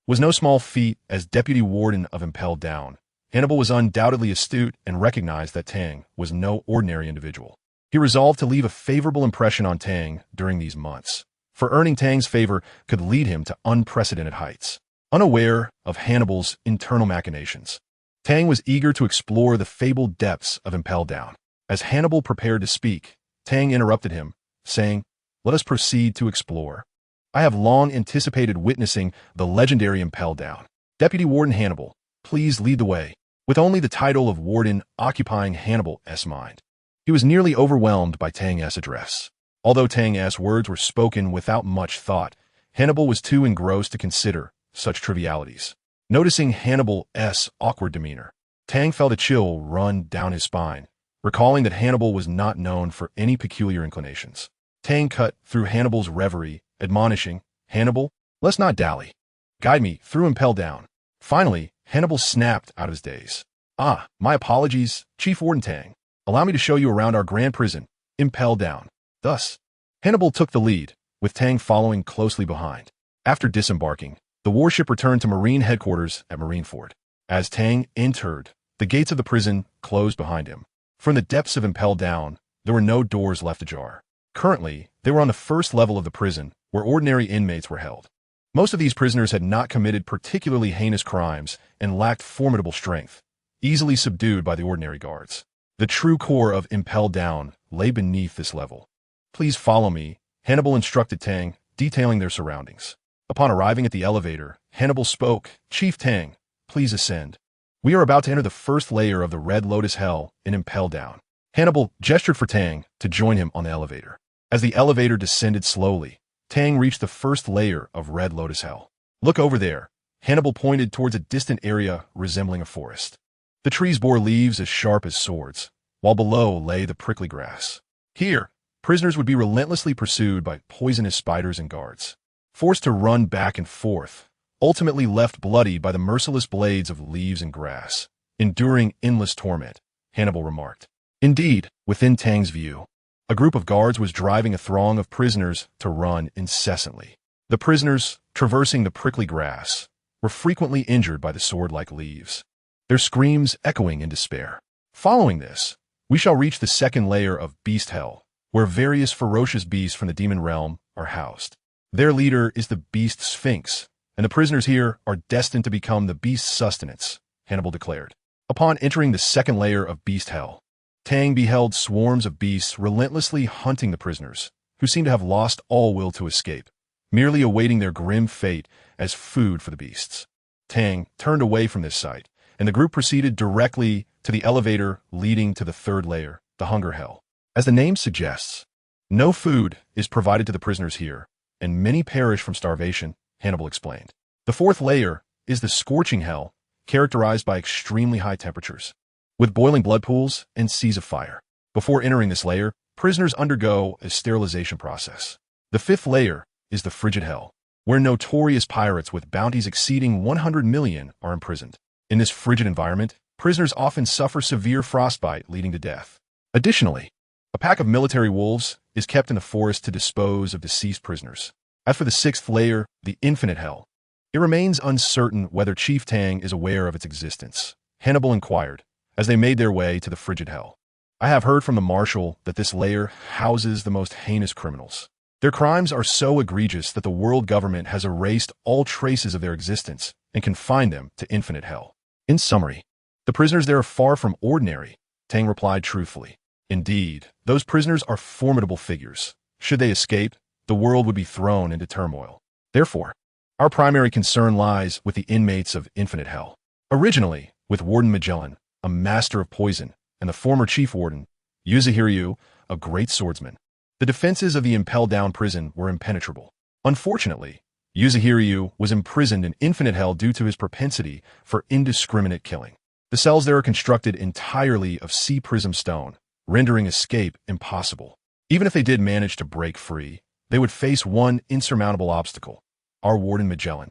Was no small feat as Deputy Warden of Impel Down. Hannibal was undoubtedly astute and recognized that Tang was no ordinary individual. He resolved to leave a favorable impression on Tang during these months, for earning Tang's favor could lead him to unprecedented heights. Unaware of Hannibal's internal machinations, Tang was eager to explore the fabled depths of Impel Down. As Hannibal prepared to speak, Tang interrupted him, saying, "Let us proceed to explore. I have long anticipated witnessing the legendary Impel Down. Deputy Warden Hannibal, please lead the way." With only the title of Warden occupying Hannibal's mind, he was nearly overwhelmed by Tang's address. Although Tang's words were spoken without much thought, Hannibal was too engrossed to consider such trivialities. Noticing Hannibal's awkward demeanor, Tang felt a chill run down his spine, recalling that Hannibal was not known for any peculiar inclinations. Tang cut through Hannibal's reverie, admonishing, "Hannibal, let's not dally. Guide me through Impel Down." Finally, Hannibal snapped out of his daze. "Ah, my apologies, Chief Warden Tang. Allow me to show you around our grand prison, Impel Down." Thus, Hannibal took the lead, with Tang following closely behind. After disembarking, the warship returned to Marine headquarters at Marineford. As Tang entered, the gates of the prison closed behind him. From the depths of Impel Down, there were no doors left ajar. Currently, they were on the first level of the prison, where ordinary inmates were held. Most of these prisoners had not committed particularly heinous crimes and lacked formidable strength, easily subdued by the ordinary guards. The true core of Impel Down lay beneath this level. "Please follow me," Hannibal instructed Tang, detailing their surroundings. Upon arriving at the elevator, Hannibal spoke, "Chief Tang, please ascend. We are about to enter the first layer of the Red Lotus Hell in Impel Down." Hannibal gestured for Tang to join him on the elevator. As the elevator descended slowly, Tang reached the first layer of Red Lotus Hell. "Look over there." Hannibal pointed towards a distant area resembling a forest. The trees bore leaves as sharp as swords, while below lay the prickly grass. Here, prisoners would be relentlessly pursued by poisonous spiders and guards, forced to run back and forth, ultimately left bloodied by the merciless blades of leaves and grass, enduring endless torment, Hannibal remarked. Indeed, within Tang's view, a group of guards was driving a throng of prisoners to run incessantly. The prisoners, traversing the prickly grass, were frequently injured by the sword-like leaves, their screams echoing in despair. Following this, we shall reach the second layer of Beast Hell, where various ferocious beasts from the demon realm are housed. Their leader is the Beast Sphinx, and the prisoners here are destined to become the beast's sustenance, Hannibal declared. Upon entering the second layer of Beast Hell, Tang beheld swarms of beasts relentlessly hunting the prisoners, who seemed to have lost all will to escape, merely awaiting their grim fate as food for the beasts. Tang turned away from this sight, and the group proceeded directly to the elevator leading to the third layer, the Hunger Hell. As the name suggests, no food is provided to the prisoners here, and many perish from starvation, Hannibal explained. The fourth layer is the Scorching Hell, characterized by extremely high temperatures, with boiling blood pools and seas of fire. Before entering this layer, prisoners undergo a sterilization process. The fifth layer is the Frigid Hell, where notorious pirates with bounties exceeding 100 million are imprisoned. In this frigid environment, prisoners often suffer severe frostbite leading to death. Additionally, a pack of military wolves is kept in the forest to dispose of deceased prisoners. As for the sixth layer, the Infinite Hell, it remains uncertain whether Chief Tang is aware of its existence, Hannibal inquired, as they made their way to the Frigid Hell. "I have heard from the Marshal that this layer houses the most heinous criminals. Their crimes are so egregious that the world government has erased all traces of their existence and confined them to Infinite Hell. In summary, the prisoners there are far from ordinary," Tang replied truthfully. "Indeed, those prisoners are formidable figures. Should they escape, the world would be thrown into turmoil. Therefore, our primary concern lies with the inmates of Infinite Hell. Originally, with Warden Magellan, a master of poison, and the former chief warden, Yuzahiryu, a great swordsman, the defenses of the Impel Down prison were impenetrable. Unfortunately, Yuzahiryu was imprisoned in Infinite Hell due to his propensity for indiscriminate killing. The cells there are constructed entirely of sea prism stone, rendering escape impossible. Even if they did manage to break free, they would face one insurmountable obstacle: our Warden Magellan.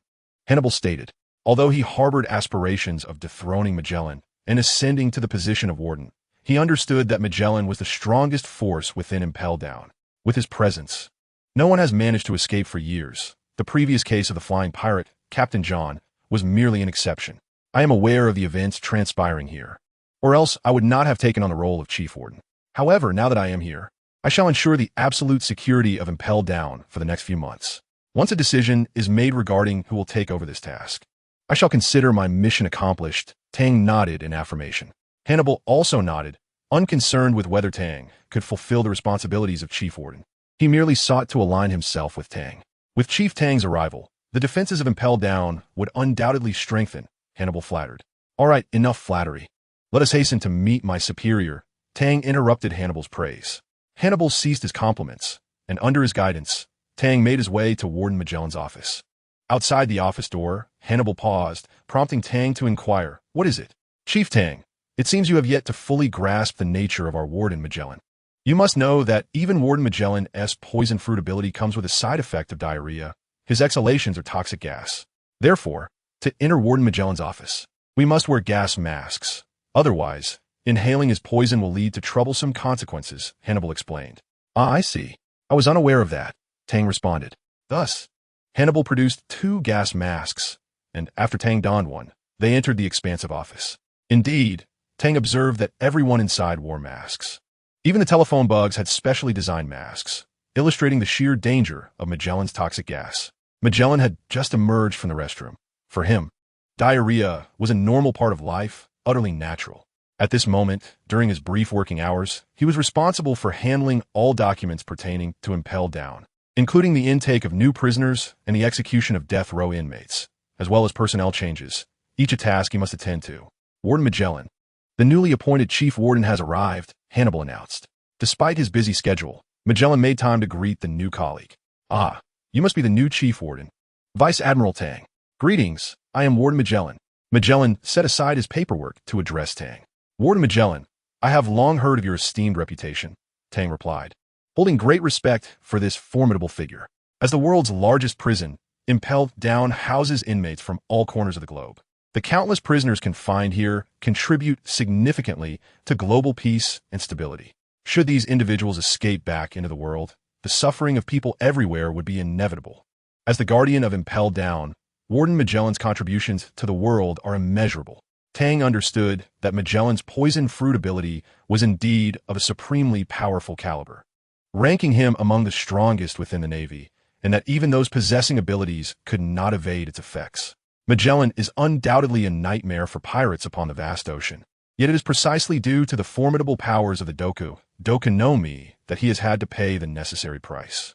Hannibal stated. Although he harbored aspirations of dethroning Magellan and ascending to the position of Warden, he understood that Magellan was the strongest force within Impel Down. With his presence, no one has managed to escape for years. The previous case of the flying pirate, Captain John, was merely an exception. I am aware of the events transpiring here, or else I would not have taken on the role of Chief Warden. However, now that I am here, I shall ensure the absolute security of Impel Down for the next few months. Once a decision is made regarding who will take over this task, I shall consider my mission accomplished. Tang nodded in affirmation. Hannibal also nodded, unconcerned with whether Tang could fulfill the responsibilities of Chief Warden. He merely sought to align himself with Tang. With Chief Tang's arrival, the defenses of Impel Down would undoubtedly strengthen, Hannibal flattered. All right, enough flattery. Let us hasten to meet my superior. Tang interrupted Hannibal's praise. Hannibal ceased his compliments, and under his guidance, Tang made his way to Warden Magellan's office. Outside the office door, Hannibal paused, prompting Tang to inquire, "What is it?" "Chief Tang, it seems you have yet to fully grasp the nature of our Warden Magellan. You must know that even Warden Magellan's poison fruit ability comes with a side effect of diarrhea. His exhalations are toxic gas. Therefore, to enter Warden Magellan's office, we must wear gas masks. Otherwise, inhaling his poison will lead to troublesome consequences," Hannibal explained. "Ah, I see. I was unaware of that," Tang responded. Thus, Hannibal produced 2 gas masks, and after Tang donned one, they entered the expansive office. Indeed, Tang observed that everyone inside wore masks. Even the telephone bugs had specially designed masks, illustrating the sheer danger of Magellan's toxic gas. Magellan had just emerged from the restroom. For him, diarrhea was a normal part of life, utterly natural. At this moment, during his brief working hours, he was responsible for handling all documents pertaining to Impel Down, including the intake of new prisoners and the execution of death row inmates, as well as personnel changes, each a task he must attend to. Warden Magellan. The newly appointed Chief Warden has arrived, Hannibal announced. Despite his busy schedule, Magellan made time to greet the new colleague. "Ah, you must be the new Chief Warden." "Vice Admiral Tang. Greetings, I am Warden Magellan." Magellan set aside his paperwork to address Tang. "Warden Magellan, I have long heard of your esteemed reputation," Tang replied, holding great respect for this formidable figure. As the world's largest prison, Impel Down houses inmates from all corners of the globe. The countless prisoners confined here contribute significantly to global peace and stability. Should these individuals escape back into the world, the suffering of people everywhere would be inevitable. As the guardian of Impel Down, Warden Magellan's contributions to the world are immeasurable. Tang understood that Magellan's poison fruit ability was indeed of a supremely powerful caliber, ranking him among the strongest within the Navy, and that even those possessing abilities could not evade its effects. Magellan is undoubtedly a nightmare for pirates upon the vast ocean, yet it is precisely due to the formidable powers of the Doku no Mi, that he has had to pay the necessary price.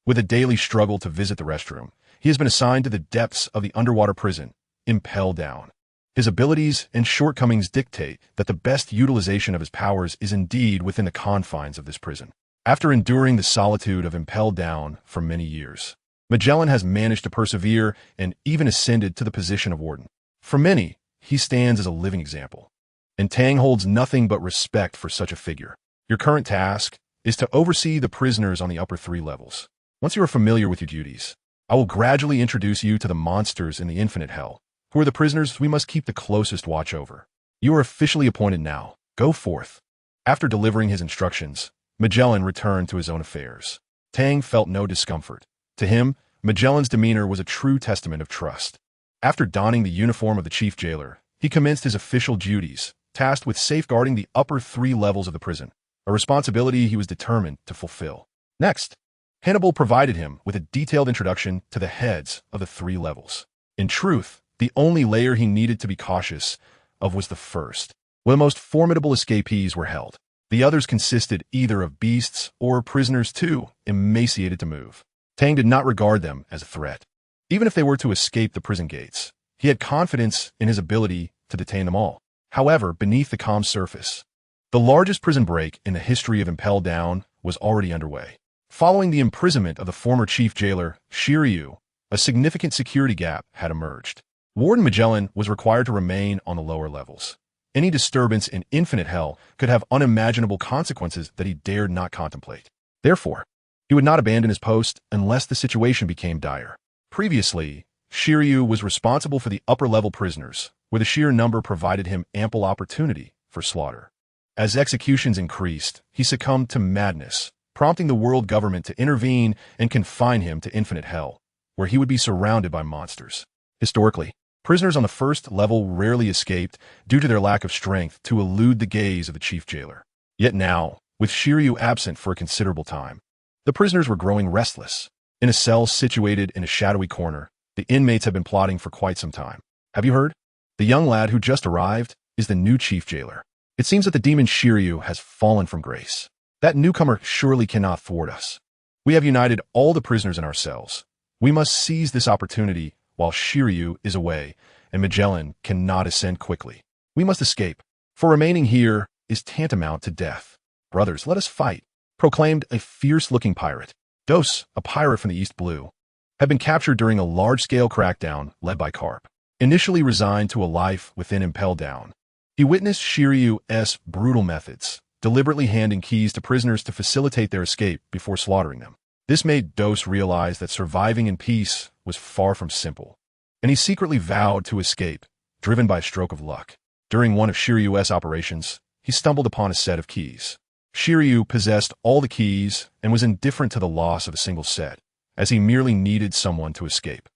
With a daily struggle to visit the restroom, he has been assigned to the depths of the underwater prison, Impel Down. His abilities and shortcomings dictate that the best utilization of his powers is indeed within the confines of this prison. After enduring the solitude of Impel Down for many years, Magellan has managed to persevere and even ascended to the position of warden. For many, he stands as a living example, and Tang holds nothing but respect for such a figure. Your current task is to oversee the prisoners on the upper 3 levels. Once you are familiar with your duties, I will gradually introduce you to the monsters in the infinite hell, who are the prisoners we must keep the closest watch over. You are officially appointed now. Go forth. After delivering his instructions, Magellan returned to his own affairs. Tang felt no discomfort. To him, Magellan's demeanor was a true testament of trust. After donning the uniform of the chief jailer, he commenced his official duties, tasked with safeguarding the upper 3 levels of the prison, a responsibility he was determined to fulfill. Next, Hannibal provided him with a detailed introduction to the heads of the 3 levels. In truth, the only layer he needed to be cautious of was the first, where the most formidable escapees were held. The others consisted either of beasts or prisoners too emaciated to move. Tang did not regard them as a threat. Even if they were to escape the prison gates, he had confidence in his ability to detain them all. However, beneath the calm surface, the largest prison break in the history of Impel Down was already underway. Following the imprisonment of the former chief jailer, Shiryu, a significant security gap had emerged. Warden Magellan was required to remain on the lower levels. Any disturbance in infinite hell could have unimaginable consequences that he dared not contemplate. Therefore, he would not abandon his post unless the situation became dire. Previously, Shiryu was responsible for the upper-level prisoners, where the sheer number provided him ample opportunity for slaughter. As executions increased, he succumbed to madness, prompting the world government to intervene and confine him to infinite hell, where he would be surrounded by monsters. Historically, prisoners on the first level rarely escaped due to their lack of strength to elude the gaze of the chief jailer. Yet now, with Shiryu absent for a considerable time, the prisoners were growing restless. In a cell situated in a shadowy corner, the inmates have been plotting for quite some time. Have you heard? The young lad who just arrived is the new chief jailer. It seems that the demon Shiryu has fallen from grace. That newcomer surely cannot thwart us. We have united all the prisoners in our cells. We must seize this opportunity while Shiryu is away and Magellan cannot ascend quickly. We must escape, for remaining here is tantamount to death. Brothers, let us fight, proclaimed a fierce-looking pirate. Dos, a pirate from the East Blue, had been captured during a large-scale crackdown led by Carp. Initially resigned to a life within Impel Down, he witnessed Shiryu's brutal methods, deliberately handing keys to prisoners to facilitate their escape before slaughtering them. This made Dos realize that surviving in peace was far from simple, and he secretly vowed to escape, driven by a stroke of luck. During one of Shiryu's operations, he stumbled upon a set of keys. Shiryu possessed all the keys and was indifferent to the loss of a single set, as he merely needed someone to escape.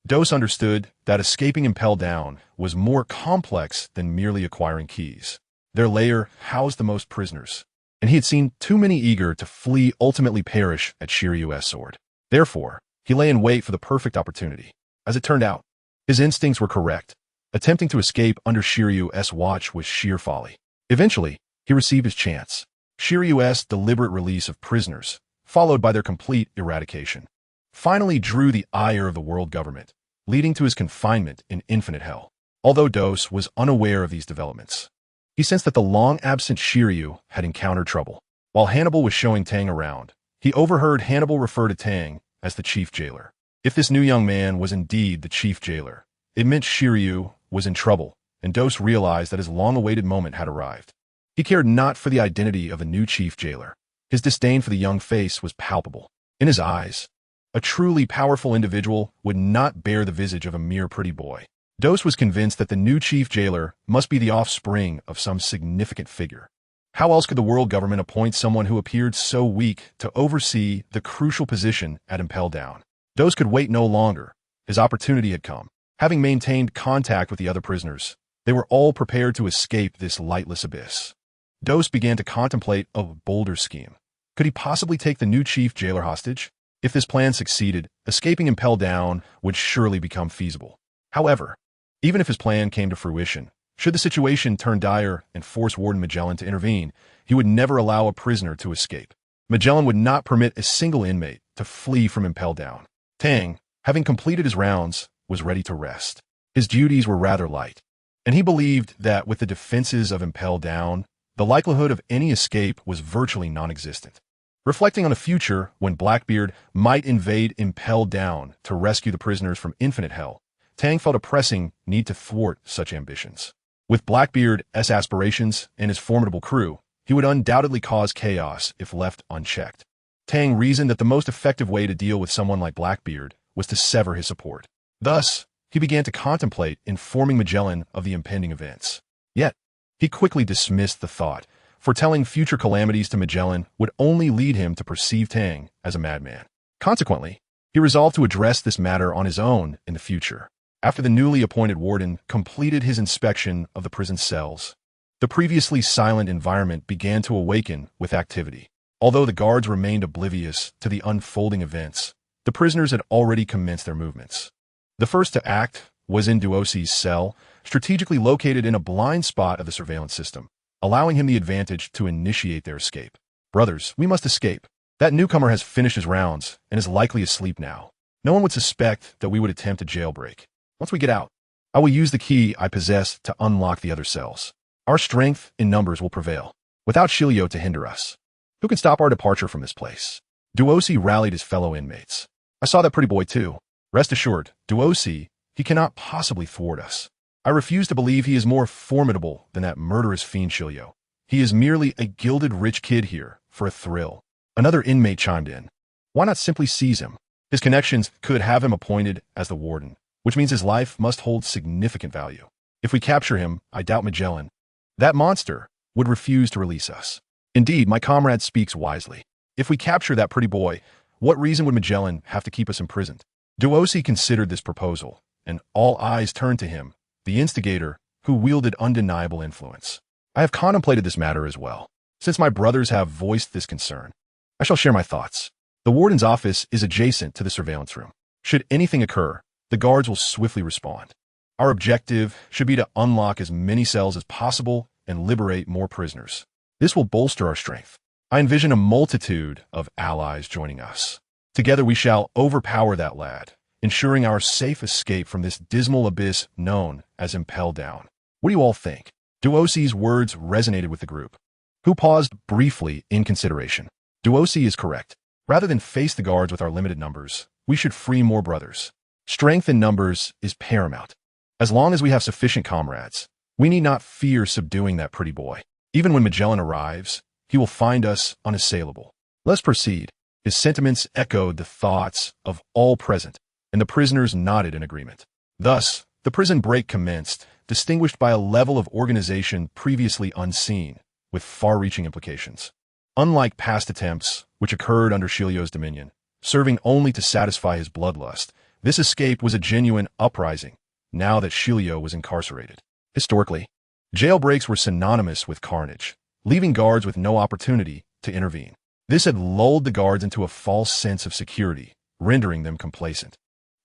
Dos understood that escaping Impel Down was more complex than merely acquiring keys. Their lair housed the most prisoners, and he had seen too many eager to flee ultimately perish at Shiryu's sword. Therefore, he lay in wait for the perfect opportunity. As it turned out, his instincts were correct. Attempting to escape under Shiryu's watch was sheer folly. Eventually, he received his chance. Shiryu's deliberate release of prisoners, followed by their complete eradication, finally drew the ire of the world government, leading to his confinement in infinite hell. Although Dos was unaware of these developments, he sensed that the long-absent Shiryu had encountered trouble. While Hannibal was showing Tang around, he overheard Hannibal refer to Tang as the chief jailer. If this new young man was indeed the chief jailer, it meant Shiryu was in trouble, and Dos realized that his long-awaited moment had arrived. He cared not for the identity of the new chief jailer. His disdain for the young face was palpable. In his eyes, a truly powerful individual would not bear the visage of a mere pretty boy. Dos was convinced that the new chief jailer must be the offspring of some significant figure. How else could the world government appoint someone who appeared so weak to oversee the crucial position at Impel Down? Dos could wait no longer. His opportunity had come. Having maintained contact with the other prisoners, they were all prepared to escape this lightless abyss. Dos began to contemplate a bolder scheme. Could he possibly take the new chief jailer hostage? If this plan succeeded, escaping Impel Down would surely become feasible. However, even if his plan came to fruition, should the situation turn dire and force Warden Magellan to intervene, he would never allow a prisoner to escape. Magellan would not permit a single inmate to flee from Impel Down. Tang, having completed his rounds, was ready to rest. His duties were rather light, and he believed that with the defenses of Impel Down, the likelihood of any escape was virtually non-existent. Reflecting on a future when Blackbeard might invade Impel Down to rescue the prisoners from infinite hell, Tang felt a pressing need to thwart such ambitions. With Blackbeard's aspirations and his formidable crew, he would undoubtedly cause chaos if left unchecked. Tang reasoned that the most effective way to deal with someone like Blackbeard was to sever his support. Thus, he began to contemplate informing Magellan of the impending events. Yet, he quickly dismissed the thought, foretelling future calamities to Magellan would only lead him to perceive Tang as a madman. Consequently, he resolved to address this matter on his own in the future. After the newly appointed warden completed his inspection of the prison cells, the previously silent environment began to awaken with activity. Although the guards remained oblivious to the unfolding events, the prisoners had already commenced their movements. The first to act was in Duosi's cell, strategically located in a blind spot of the surveillance system, allowing him the advantage to initiate their escape. Brothers, we must escape. That newcomer has finished his rounds and is likely asleep now. No one would suspect that we would attempt a jailbreak. Once we get out, I will use the key I possess to unlock the other cells. Our strength in numbers will prevail, without Shilio to hinder us. Who can stop our departure from this place? Duosi rallied his fellow inmates. I saw that pretty boy too. Rest assured, Duosi, he cannot possibly thwart us. I refuse to believe he is more formidable than that murderous fiend Shilio. He is merely a gilded rich kid here for a thrill. Another inmate chimed in. Why not simply seize him? His connections could have him appointed as the warden, which means his life must hold significant value. If we capture him, I doubt Magellan, that monster, would refuse to release us. Indeed, my comrade speaks wisely. If we capture that pretty boy, what reason would Magellan have to keep us imprisoned? Duosi considered this proposal, and all eyes turned to him, the instigator, who wielded undeniable influence. I have contemplated this matter as well. Since my brothers have voiced this concern, I shall share my thoughts. The warden's office is adjacent to the surveillance room. Should anything occur, the guards will swiftly respond. Our objective should be to unlock as many cells as possible and liberate more prisoners. This will bolster our strength. I envision a multitude of allies joining us. Together we shall overpower that lad, ensuring our safe escape from this dismal abyss known as Impel Down. What do you all think? Duosi's words resonated with the group, who paused briefly in consideration. Duosi is correct. Rather than face the guards with our limited numbers, we should free more brothers. Strength in numbers is paramount. As long as we have sufficient comrades, we need not fear subduing that pretty boy. Even when Magellan arrives, he will find us unassailable. Let's proceed. His sentiments echoed the thoughts of all present, and the prisoners nodded in agreement. Thus, the prison break commenced, distinguished by a level of organization previously unseen, with far-reaching implications. Unlike past attempts, which occurred under Shilio's dominion, serving only to satisfy his bloodlust, this escape was a genuine uprising, now that Shilio was incarcerated. Historically, jailbreaks were synonymous with carnage, leaving guards with no opportunity to intervene. This had lulled the guards into a false sense of security, rendering them complacent.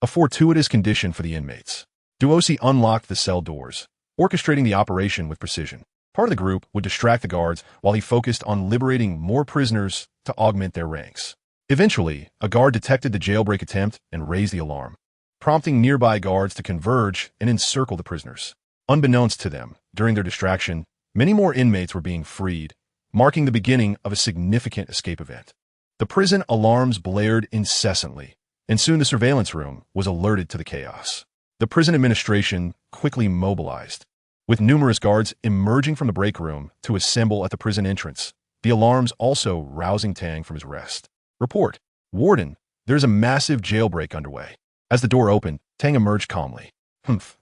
A fortuitous condition for the inmates. Duosi unlocked the cell doors, orchestrating the operation with precision. Part of the group would distract the guards while he focused on liberating more prisoners to augment their ranks. Eventually, a guard detected the jailbreak attempt and raised the alarm, prompting nearby guards to converge and encircle the prisoners. Unbeknownst to them, during their distraction, many more inmates were being freed, marking the beginning of a significant escape event. The prison alarms blared incessantly, and soon the surveillance room was alerted to the chaos. The prison administration quickly mobilized, with numerous guards emerging from the break room to assemble at the prison entrance, the alarms also rousing Tang from his rest. Report. Warden, there's a massive jailbreak underway. As the door opened, Tang emerged calmly.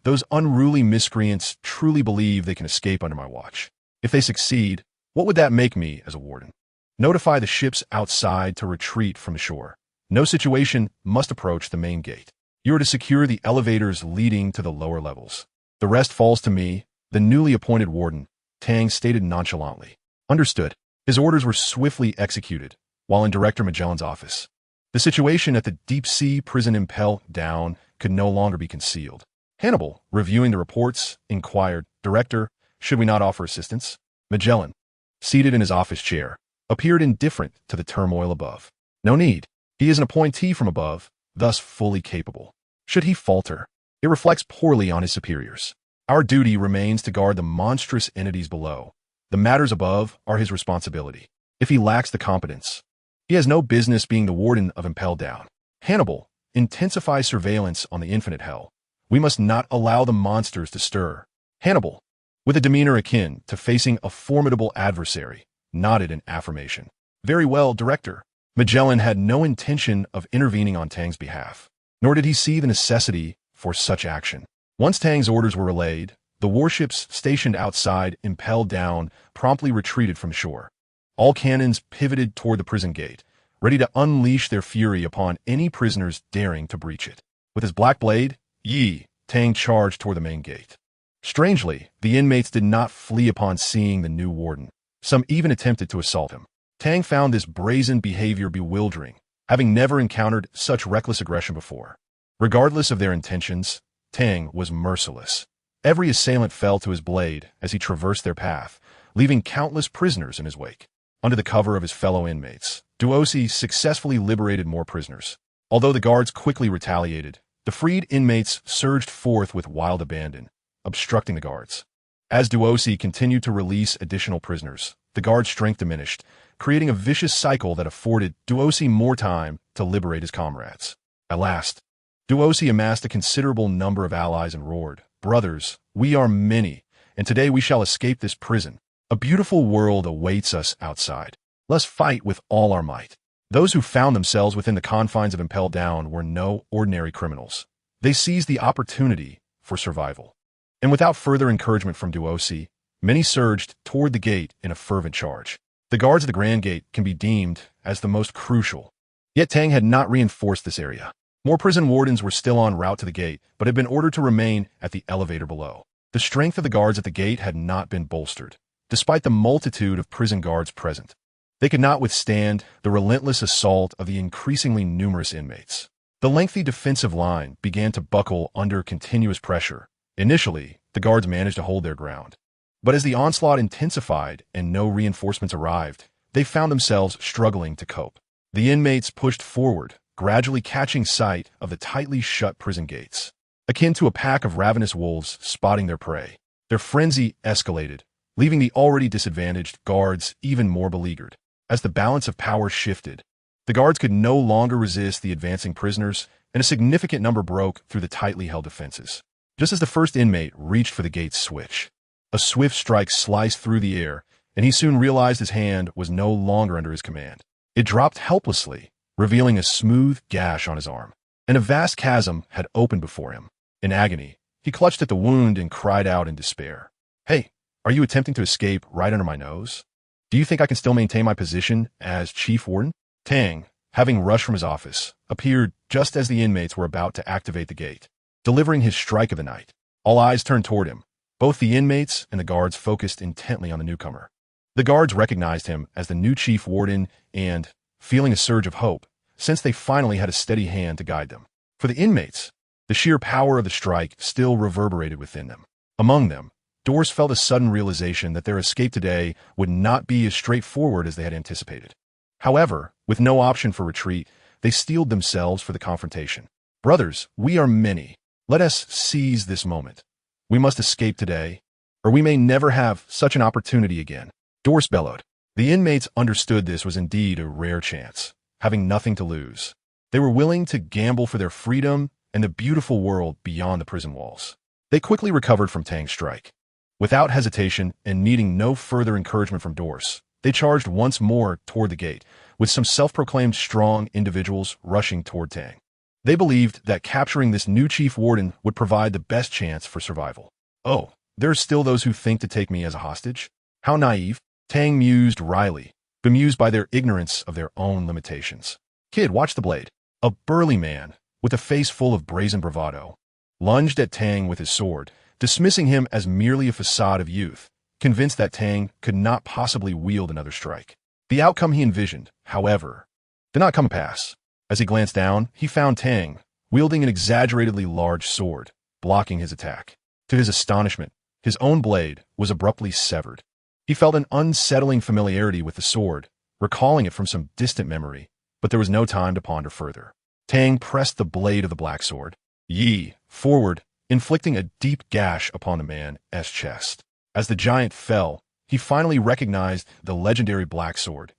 Those unruly miscreants truly believe they can escape under my watch. If they succeed, what would that make me as a warden? Notify the ships outside to retreat from the shore. No situation must approach the main gate. You are to secure the elevators leading to the lower levels. The rest falls to me, the newly appointed warden, Tang stated nonchalantly. Understood. His orders were swiftly executed, while in Director Magellan's office. The situation at the deep-sea prison Impel Down could no longer be concealed. Hannibal, reviewing the reports, inquired, Director, should we not offer assistance? Magellan, seated in his office chair, appeared indifferent to the turmoil above. No need. He is an appointee from above, thus fully capable. Should he falter, it reflects poorly on his superiors. Our duty remains to guard the monstrous entities below. The matters above are his responsibility. If he lacks the competence, he has no business being the warden of Impel Down. Hannibal, intensify surveillance on the infinite hell. We must not allow the monsters to stir. Hannibal, with a demeanor akin to facing a formidable adversary, nodded in affirmation. Very well, Director. Magellan had no intention of intervening on Tang's behalf, nor did he see the necessity for such action. Once Tang's orders were relayed, the warships stationed outside Impel Down promptly retreated from shore. All cannons pivoted toward the prison gate, ready to unleash their fury upon any prisoners daring to breach it. With his black blade, Tang charged toward the main gate. Strangely, the inmates did not flee upon seeing the new warden. Some even attempted to assault him. Tang found this brazen behavior bewildering, having never encountered such reckless aggression before. Regardless of their intentions, Tang was merciless. Every assailant fell to his blade as he traversed their path, leaving countless prisoners in his wake. Under the cover of his fellow inmates, Duosi successfully liberated more prisoners. Although the guards quickly retaliated, the freed inmates surged forth with wild abandon, obstructing the guards. As Duosi continued to release additional prisoners, the guards' strength diminished, creating a vicious cycle that afforded Duosi more time to liberate his comrades. At last, Duosi amassed a considerable number of allies and roared, Brothers, we are many, and today we shall escape this prison. A beautiful world awaits us outside. Let's fight with all our might. Those who found themselves within the confines of Impel Down were no ordinary criminals. They seized the opportunity for survival. And without further encouragement from Duosi, many surged toward the gate in a fervent charge. The guards of the Grand Gate can be deemed as the most crucial. Yet Tang had not reinforced this area. More prison wardens were still en route to the gate, but had been ordered to remain at the elevator below. The strength of the guards at the gate had not been bolstered, despite the multitude of prison guards present. They could not withstand the relentless assault of the increasingly numerous inmates. The lengthy defensive line began to buckle under continuous pressure. Initially, the guards managed to hold their ground. But as the onslaught intensified and no reinforcements arrived, they found themselves struggling to cope. The inmates pushed forward, gradually catching sight of the tightly shut prison gates. Akin to a pack of ravenous wolves spotting their prey, their frenzy escalated, leaving the already disadvantaged guards even more beleaguered. As the balance of power shifted, the guards could no longer resist the advancing prisoners, and a significant number broke through the tightly held defenses. Just as the first inmate reached for the gate's switch, a swift strike sliced through the air, and he soon realized his hand was no longer under his command. It dropped helplessly, revealing a smooth gash on his arm, and a vast chasm had opened before him. In agony, he clutched at the wound and cried out in despair. "Hey, are you attempting to escape right under my nose? Do you think I can still maintain my position as chief warden?" Tang, having rushed from his office, appeared just as the inmates were about to activate the gate, delivering his strike of the night. All eyes turned toward him. Both the inmates and the guards focused intently on the newcomer. The guards recognized him as the new chief warden and, feeling a surge of hope, since they finally had a steady hand to guide them. For the inmates, the sheer power of the strike still reverberated within them. Among them, Doors felt a sudden realization that their escape today would not be as straightforward as they had anticipated. However, with no option for retreat, they steeled themselves for the confrontation. "Brothers, we are many. Let us seize this moment. We must escape today, or we may never have such an opportunity again." Doors bellowed. The inmates understood this was indeed a rare chance, having nothing to lose. They were willing to gamble for their freedom and the beautiful world beyond the prison walls. They quickly recovered from Tang's strike. Without hesitation and needing no further encouragement from Doors, they charged once more toward the gate, with some self-proclaimed strong individuals rushing toward Tang. They believed that capturing this new chief warden would provide the best chance for survival. "Oh, there are still those who think to take me as a hostage? How naive," Tang mused wryly, bemused by their ignorance of their own limitations. "Kid, watch the blade." A burly man, with a face full of brazen bravado, lunged at Tang with his sword, dismissing him as merely a facade of youth, convinced that Tang could not possibly wield another strike. The outcome he envisioned, however, did not come to pass. As he glanced down, he found Tang, wielding an exaggeratedly large sword, blocking his attack. To his astonishment, his own blade was abruptly severed. He felt an unsettling familiarity with the sword, recalling it from some distant memory, but there was no time to ponder further. Tang pressed the blade of the black sword, forward, inflicting a deep gash upon the man's chest. As the giant fell, he finally recognized the legendary black sword,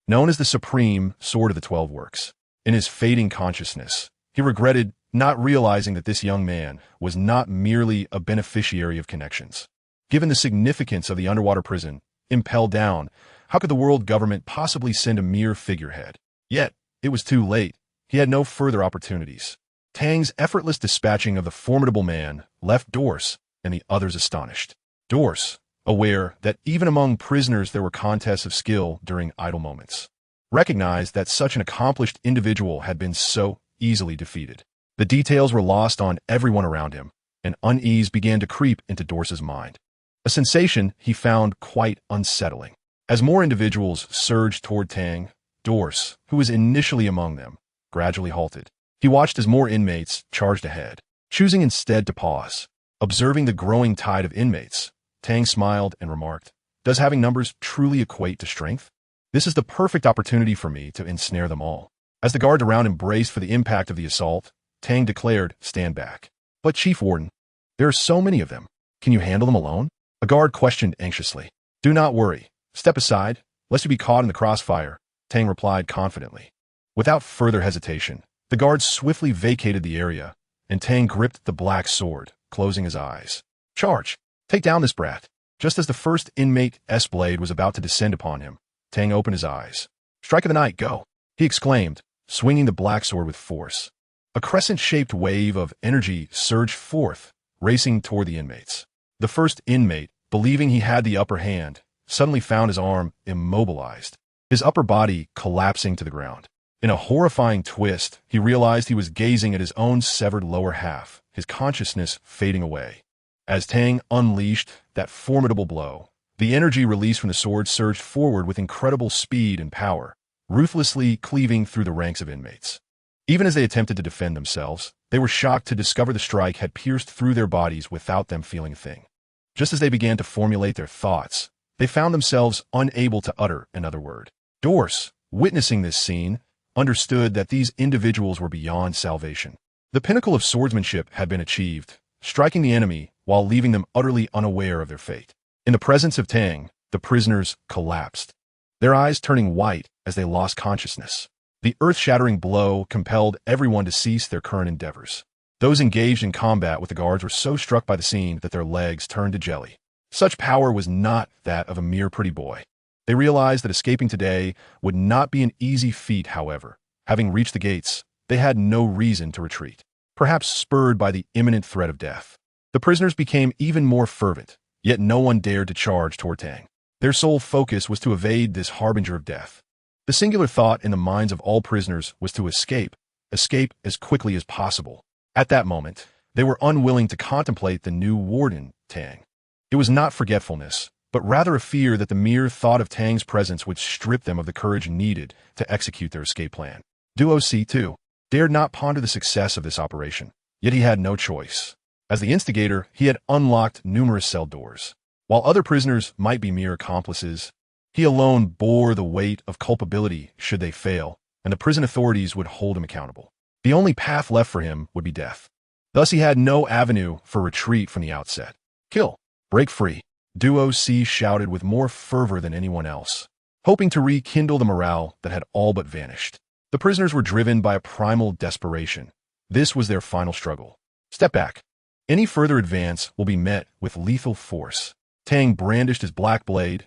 known as the supreme sword of the 12 works. In his fading consciousness, he regretted not realizing that this young man was not merely a beneficiary of connections. Given the significance of the underwater prison, Impel Down, how could the world government possibly send a mere figurehead? Yet, it was too late. He had no further opportunities. Tang's effortless dispatching of the formidable man left Doors and the others astonished. Doors, aware that even among prisoners there were contests of skill during idle moments, recognized that such an accomplished individual had been so easily defeated. The details were lost on everyone around him, and unease began to creep into Dors's mind. A sensation he found quite unsettling. As more individuals surged toward Tang, Dors, who was initially among them, gradually halted. He watched as more inmates charged ahead, choosing instead to pause. Observing the growing tide of inmates, Tang smiled and remarked, "Does having numbers truly equate to strength? This is the perfect opportunity for me to ensnare them all." As the guards around him braced for the impact of the assault, Tang declared, "Stand back." "But Chief Warden, there are so many of them. Can you handle them alone?" A guard questioned anxiously. "Do not worry. Step aside, lest you be caught in the crossfire," Tang replied confidently. Without further hesitation, the guards swiftly vacated the area, and Tang gripped the black sword, closing his eyes. "Charge! Take down this brat!" Just as the first inmate's blade was about to descend upon him, Tang opened his eyes. "Strike of the night, go!" he exclaimed, swinging the black sword with force. A crescent-shaped wave of energy surged forth, racing toward the inmates. The first inmate, believing he had the upper hand, suddenly found his arm immobilized, his upper body collapsing to the ground. In a horrifying twist, he realized he was gazing at his own severed lower half, his consciousness fading away. As Tang unleashed that formidable blow, the energy released from the sword surged forward with incredible speed and power, ruthlessly cleaving through the ranks of inmates. Even as they attempted to defend themselves, they were shocked to discover the strike had pierced through their bodies without them feeling a thing. Just as they began to formulate their thoughts, they found themselves unable to utter another word. Dors, witnessing this scene, understood that these individuals were beyond salvation. The pinnacle of swordsmanship had been achieved, striking the enemy while leaving them utterly unaware of their fate. In the presence of Tang, the prisoners collapsed, their eyes turning white as they lost consciousness. The earth-shattering blow compelled everyone to cease their current endeavors. Those engaged in combat with the guards were so struck by the scene that their legs turned to jelly. Such power was not that of a mere pretty boy. They realized that escaping today would not be an easy feat, however. Having reached the gates, they had no reason to retreat, perhaps spurred by the imminent threat of death. The prisoners became even more fervent, yet no one dared to charge toward Tang. Their sole focus was to evade this harbinger of death. The singular thought in the minds of all prisoners was to escape as quickly as possible. At that moment, they were unwilling to contemplate the new warden, Tang. It was not forgetfulness, but rather a fear that the mere thought of Tang's presence would strip them of the courage needed to execute their escape plan. Duo C2 dared not ponder the success of this operation, yet he had no choice. As the instigator, he had unlocked numerous cell doors. While other prisoners might be mere accomplices, he alone bore the weight of culpability should they fail, and the prison authorities would hold him accountable. The only path left for him would be death. Thus he had no avenue for retreat from the outset. "Kill! Break free!" Duo C shouted with more fervor than anyone else, hoping to rekindle the morale that had all but vanished. The prisoners were driven by a primal desperation. This was their final struggle. "Step back. Any further advance will be met with lethal force." Tang brandished his black blade,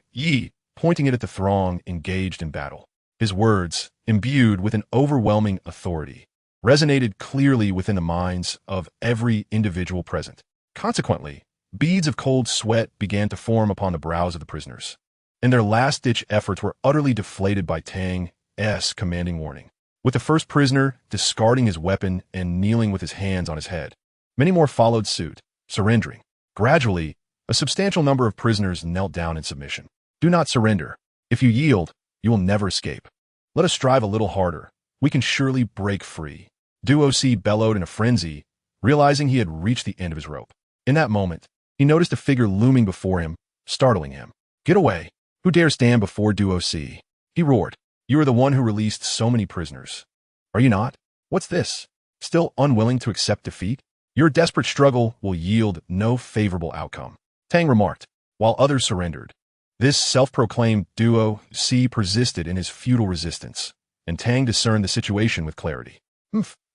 pointing it at the throng engaged in battle. His words, imbued with an overwhelming authority, resonated clearly within the minds of every individual present. Consequently, beads of cold sweat began to form upon the brows of the prisoners, and their last-ditch efforts were utterly deflated by Tang's commanding warning. With the first prisoner discarding his weapon and kneeling with his hands on his head, many more followed suit, surrendering. Gradually, a substantial number of prisoners knelt down in submission. "Do not surrender. If you yield, you will never escape. Let us strive a little harder. We can surely break free." Duo C bellowed in a frenzy, realizing he had reached the end of his rope. In that moment, he noticed a figure looming before him, startling him. "Get away! Who dare stand before Duo C?" he roared. "You are the one who released so many prisoners. Are you not? What's this? Still unwilling to accept defeat? Your desperate struggle will yield no favorable outcome," Tang remarked, while others surrendered. This self-proclaimed Duo C persisted in his futile resistance, and Tang discerned the situation with clarity.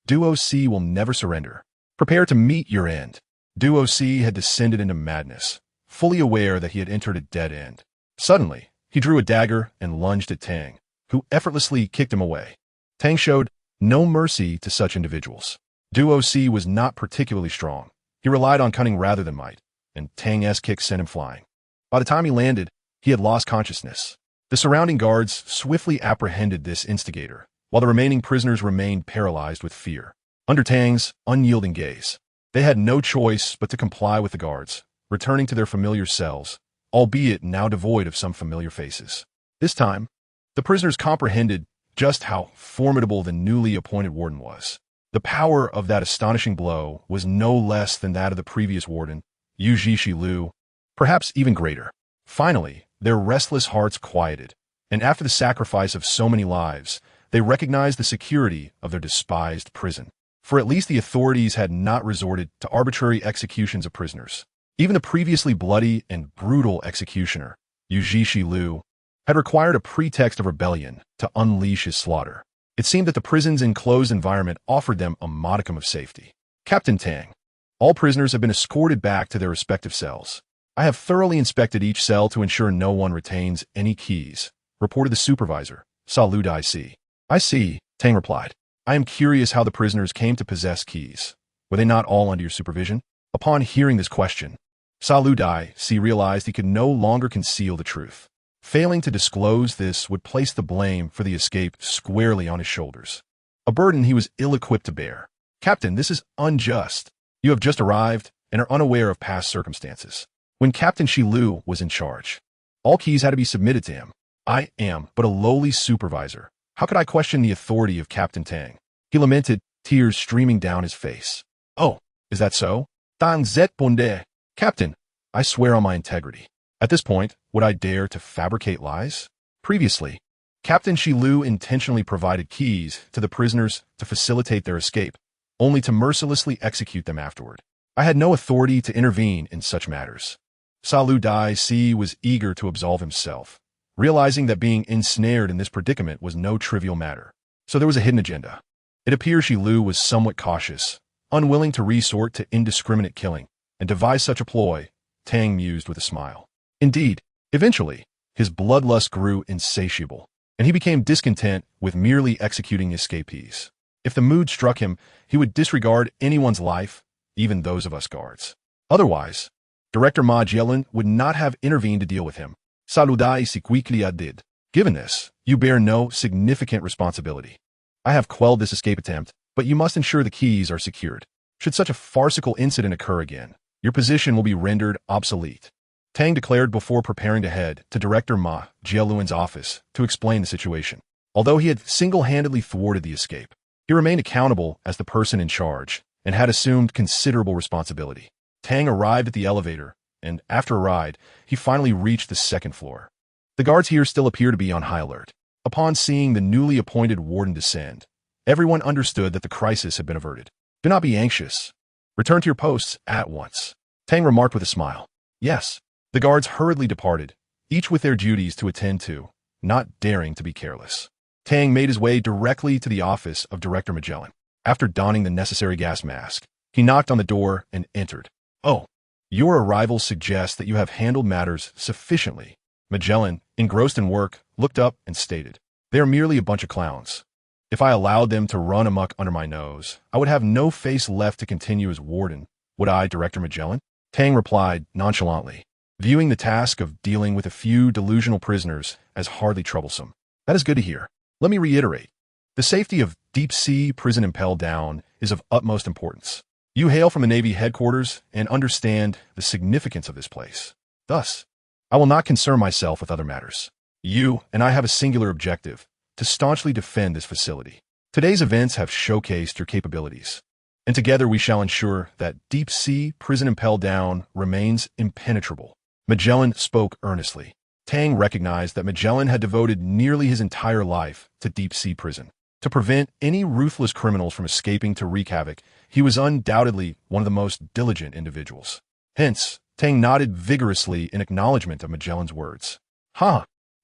Duo C will never surrender. Prepare to meet your end." Duo C had descended into madness, fully aware that he had entered a dead end. Suddenly, he drew a dagger and lunged at Tang, who effortlessly kicked him away. Tang showed no mercy to such individuals. Duo C was not particularly strong. He relied on cunning rather than might, and Tang's kick sent him flying. By the time he landed, he had lost consciousness. The surrounding guards swiftly apprehended this instigator, while the remaining prisoners remained paralyzed with fear. Under Tang's unyielding gaze, they had no choice but to comply with the guards, returning to their familiar cells, albeit now devoid of some familiar faces. This time, the prisoners comprehended just how formidable the newly appointed warden was. The power of that astonishing blow was no less than that of the previous warden, Yu Zhishi Lu, perhaps even greater. Finally, their restless hearts quieted, and after the sacrifice of so many lives, they recognized the security of their despised prison. For at least the authorities had not resorted to arbitrary executions of prisoners. Even the previously bloody and brutal executioner, Yu Zhishi Lu, had required a pretext of rebellion to unleash his slaughter. It seemed that the prison's enclosed environment offered them a modicum of safety. "Captain Tang, all prisoners have been escorted back to their respective cells. I have thoroughly inspected each cell to ensure no one retains any keys," reported the supervisor, Salud IC. I see, Tang replied. I am curious how the prisoners came to possess keys. Were they not all under your supervision? Upon hearing this question, Salud IC realized he could no longer conceal the truth. Failing to disclose this would place the blame for the escape squarely on his shoulders, a burden he was ill-equipped to bear. Captain, this is unjust. You have just arrived and are unaware of past circumstances. When Captain Shilu was in charge, all keys had to be submitted to him. I am but a lowly supervisor. How could I question the authority of Captain Tang? He lamented, tears streaming down his face. Oh, is that so? Tan zet ponde. Captain, I swear on my integrity. At this point, would I dare to fabricate lies? Previously, Captain Shilu intentionally provided keys to the prisoners to facilitate their escape, only to mercilessly execute them afterward. I had no authority to intervene in such matters. Salud IC was eager to absolve himself, realizing that being ensnared in this predicament was no trivial matter. So there was a hidden agenda. It appears Shilu was somewhat cautious, unwilling to resort to indiscriminate killing, and devise such a ploy, Tang mused with a smile. Indeed, eventually, his bloodlust grew insatiable, and he became discontent with merely executing escapees. If the mood struck him, he would disregard anyone's life, even those of us guards. Otherwise, Director Ma Jielun would not have intervened to deal with him. Saludai si quickly did. Given this, you bear no significant responsibility. I have quelled this escape attempt, but you must ensure the keys are secured. Should such a farcical incident occur again, your position will be rendered obsolete. Tang declared before preparing to head to Director Ma Jielun's office to explain the situation. Although he had single-handedly thwarted the escape, he remained accountable as the person in charge and had assumed considerable responsibility. Tang arrived at the elevator, and after a ride, he finally reached the second floor. The guards here still appear to be on high alert. Upon seeing the newly appointed warden descend, everyone understood that the crisis had been averted. Do not be anxious. Return to your posts at once, Tang remarked with a smile. Yes. The guards hurriedly departed, each with their duties to attend to, not daring to be careless. Tang made his way directly to the office of Director Magellan. After donning the necessary gas mask, he knocked on the door and entered. Oh, your arrival suggests that you have handled matters sufficiently. Magellan, engrossed in work, looked up and stated, they are merely a bunch of clowns. If I allowed them to run amok under my nose, I would have no face left to continue as warden. Would I, Director Magellan? Tang replied nonchalantly, viewing the task of dealing with a few delusional prisoners as hardly troublesome. That is good to hear. Let me reiterate. The safety of deep-sea prison Impel Down is of utmost importance. You hail from the Navy headquarters and understand the significance of this place. Thus, I will not concern myself with other matters. You and I have a singular objective, to staunchly defend this facility. Today's events have showcased your capabilities, and together we shall ensure that deep-sea prison Impel Down remains impenetrable. Magellan spoke earnestly. Tang recognized that Magellan had devoted nearly his entire life to deep-sea prison. To prevent any ruthless criminals from escaping to wreak havoc, he was undoubtedly one of the most diligent individuals. Hence, Tang nodded vigorously in acknowledgement of Magellan's words.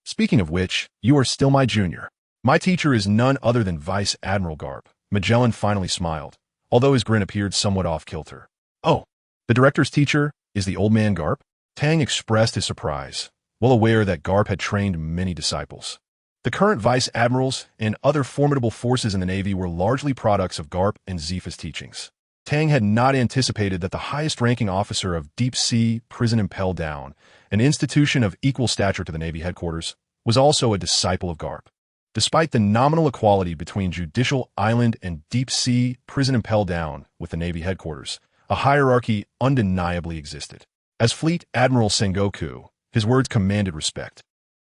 Speaking of which, you are still my junior. My teacher is none other than Vice Admiral Garp. Magellan finally smiled, although his grin appeared somewhat off-kilter. Oh, the director's teacher is the old man Garp? Tang expressed his surprise, well aware that Garp had trained many disciples. The current vice admirals and other formidable forces in the Navy were largely products of Garp and Zifa's teachings. Tang had not anticipated that the highest-ranking officer of deep-sea prison Impel Down, an institution of equal stature to the Navy headquarters, was also a disciple of Garp. Despite the nominal equality between Judicial Island and deep-sea prison Impel Down with the Navy headquarters, a hierarchy undeniably existed. As Fleet Admiral Sengoku, his words commanded respect,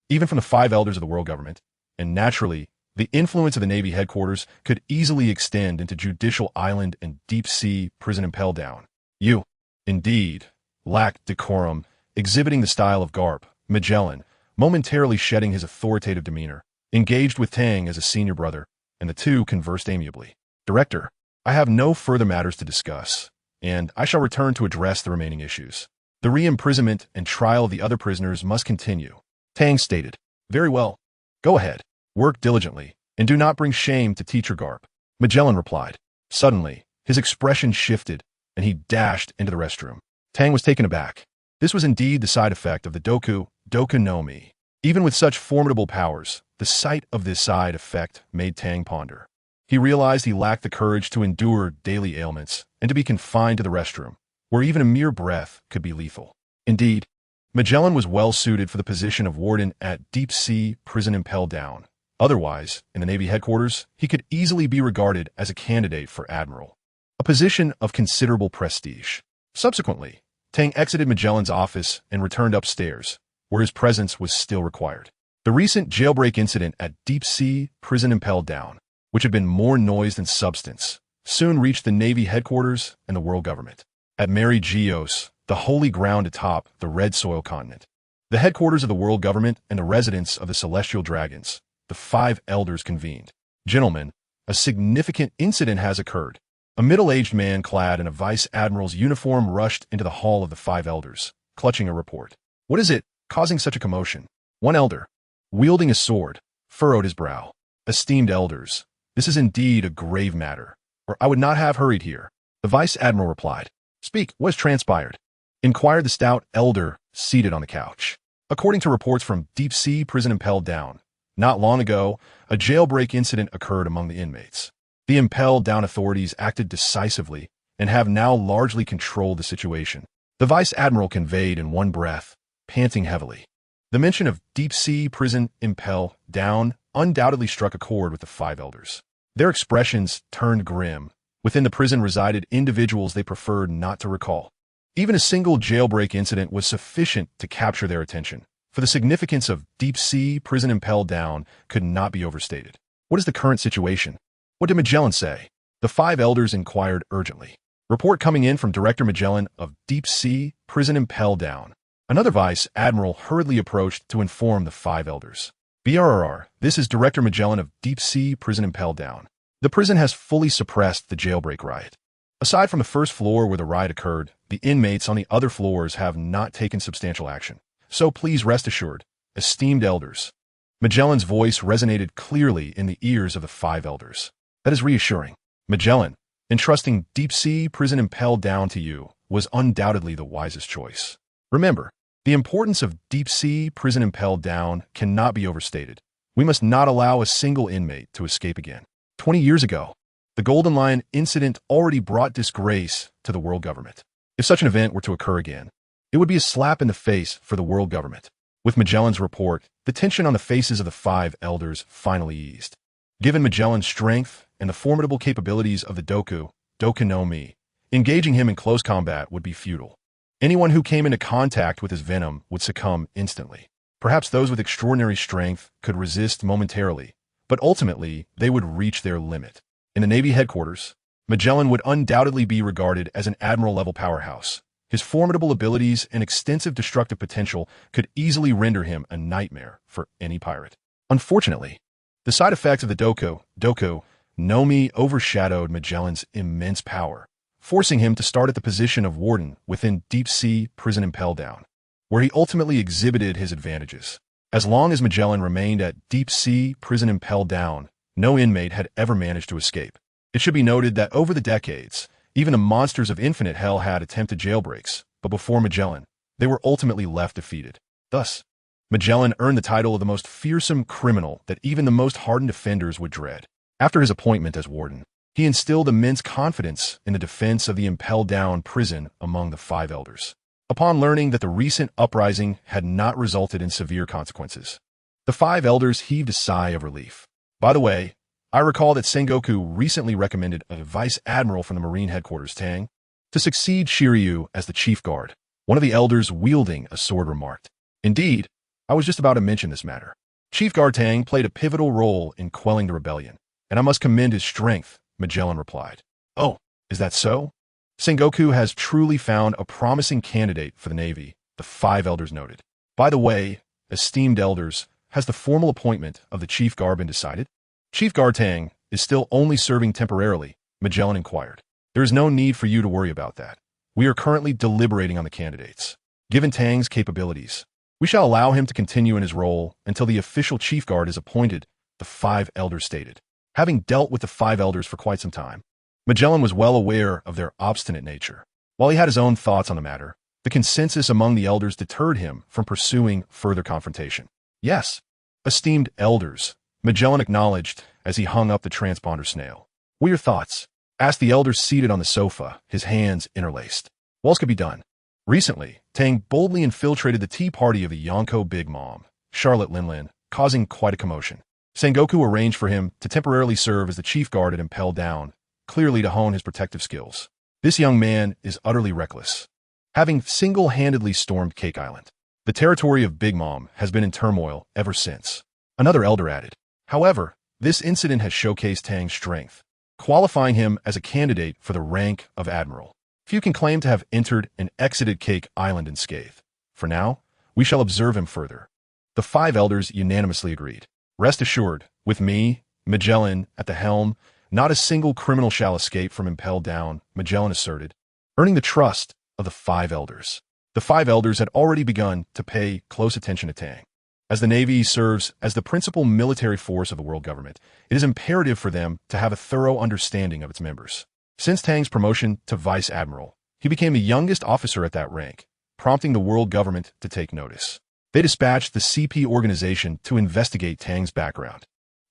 even from the 5 elders of the world government, and naturally, the influence of the Navy headquarters could easily extend into Judicial Island and deep-sea prison Impel Down. You, indeed, lacked decorum, exhibiting the style of Garp. Magellan, momentarily shedding his authoritative demeanor, engaged with Tang as a senior brother, and the two conversed amiably. Director, I have no further matters to discuss, and I shall return to address the remaining issues. The re-imprisonment and trial of the other prisoners must continue. Tang stated. Very well. Go ahead. Work diligently, and do not bring shame to Teacher Garp. Magellan replied. Suddenly, his expression shifted, and he dashed into the restroom. Tang was taken aback. This was indeed the side effect of the Doku no Mi, Even with such formidable powers, the sight of this side effect made Tang ponder. He realized he lacked the courage to endure daily ailments and to be confined to the restroom, where even a mere breath could be lethal. Indeed, Magellan was well suited for the position of warden at deep-sea prison Impel Down. Otherwise, in the Navy headquarters, he could easily be regarded as a candidate for admiral, a position of considerable prestige. Subsequently, Tang exited Magellan's office and returned upstairs, where his presence was still required. The recent jailbreak incident at deep-sea prison Impel Down, which had been more noise than substance, soon reached the Navy headquarters and the world government. At Mary Geos, the holy ground atop the red soil continent, the headquarters of the world government and the residence of the celestial dragons, the 5 elders convened. Gentlemen, a significant incident has occurred. A middle-aged man clad in a vice admiral's uniform rushed into the hall of the 5 elders, clutching a report. What is it causing such a commotion? One elder, wielding a sword, furrowed his brow. Esteemed elders, this is indeed a grave matter, or I would not have hurried here. The vice admiral replied. Speak, what has transpired? Inquired the stout elder seated on the couch. According to reports from deep-sea prison Impel Down, not long ago, a jailbreak incident occurred among the inmates. The Impel Down authorities acted decisively and have now largely controlled the situation. The vice admiral conveyed in one breath, panting heavily. The mention of deep-sea prison Impel Down undoubtedly struck a chord with the 5 elders. Their expressions turned grim. Within the prison resided individuals they preferred not to recall. Even a single jailbreak incident was sufficient to capture their attention, for the significance of deep-sea prison Impel Down could not be overstated. What is the current situation? What did Magellan say? The 5 elders inquired urgently. Report coming in from Director Magellan of deep-sea prison Impel Down. Another vice admiral hurriedly approached to inform the 5 elders. BRR, this is Director Magellan of deep-sea prison Impel Down. The prison has fully suppressed the jailbreak riot. Aside from the first floor where the riot occurred, the inmates on the other floors have not taken substantial action. So please rest assured, esteemed elders. Magellan's voice resonated clearly in the ears of the 5 elders. That is reassuring. Magellan, entrusting deep-sea prison Impel Down to you was undoubtedly the wisest choice. Remember, the importance of deep-sea prison Impel Down cannot be overstated. We must not allow a single inmate to escape again. 20 years ago, the Golden Lion incident already brought disgrace to the world government. If such an event were to occur again, it would be a slap in the face for the world government. With Magellan's report, the tension on the faces of the 5 elders finally eased. Given Magellan's strength and the formidable capabilities of the Doku no Mi, engaging him in close combat would be futile. Anyone who came into contact with his venom would succumb instantly. Perhaps those with extraordinary strength could resist momentarily, but ultimately they would reach their limit. In the Navy headquarters, Magellan would undoubtedly be regarded as an admiral-level powerhouse. His formidable abilities and extensive destructive potential could easily render him a nightmare for any pirate. Unfortunately, the side effects of the Doku no Mi overshadowed Magellan's immense power, forcing him to start at the position of warden within deep-sea prison Impel Down, where he ultimately exhibited his advantages. As long as Magellan remained at deep-sea prison Impel Down, no inmate had ever managed to escape. It should be noted that over the decades, even the monsters of infinite hell had attempted jailbreaks, but before Magellan, they were ultimately left defeated. Thus, Magellan earned the title of the most fearsome criminal that even the most hardened offenders would dread. After his appointment as warden, he instilled immense confidence in the defense of the Impel Down prison among the 5 elders. Upon learning that the recent uprising had not resulted in severe consequences, the 5 elders heaved a sigh of relief. By the way, I recall that Sengoku recently recommended a vice admiral from the Marine headquarters, Tang, to succeed Shiryu as the chief guard. One of the elders wielding a sword remarked. Indeed, I was just about to mention this matter. Chief Guard Tang played a pivotal role in quelling the rebellion, and I must commend his strength, Magellan replied. Oh, is that so? Sengoku has truly found a promising candidate for the Navy, the 5 elders noted. By the way, esteemed elders, has the formal appointment of the Chief Guard been decided? Chief Guard Tang is still only serving temporarily, Magellan inquired. There is no need for you to worry about that. We are currently deliberating on the candidates. Given Tang's capabilities, we shall allow him to continue in his role until the official Chief Guard is appointed, the 5 elders stated. Having dealt with the 5 elders for quite some time, Magellan was well aware of their obstinate nature. While he had his own thoughts on the matter, the consensus among the elders deterred him from pursuing further confrontation. Yes. Esteemed elders, Magellan acknowledged as he hung up the transponder snail. What are your thoughts? Asked the elder seated on the sofa, his hands interlaced. What else could be done? Recently, Tang boldly infiltrated the tea party of the Yonko Big Mom, Charlotte Linlin, causing quite a commotion. Sengoku arranged for him to temporarily serve as the chief guard at Impel Down, clearly to hone his protective skills. This young man is utterly reckless, having single-handedly stormed Cake Island. The territory of Big Mom has been in turmoil ever since. Another elder added. However, this incident has showcased Tang's strength, qualifying him as a candidate for the rank of admiral. Few can claim to have entered and exited Cake Island unscathed. For now, we shall observe him further. The 5 elders unanimously agreed. Rest assured, with me, Magellan, at the helm, not a single criminal shall escape from Impel Down, Magellan asserted, earning the trust of the 5 elders. The 5 elders had already begun to pay close attention to Tang. As the Navy serves as the principal military force of the world government, it is imperative for them to have a thorough understanding of its members. Since Tang's promotion to Vice Admiral, he became the youngest officer at that rank, prompting the world government to take notice. They dispatched the CP organization to investigate Tang's background.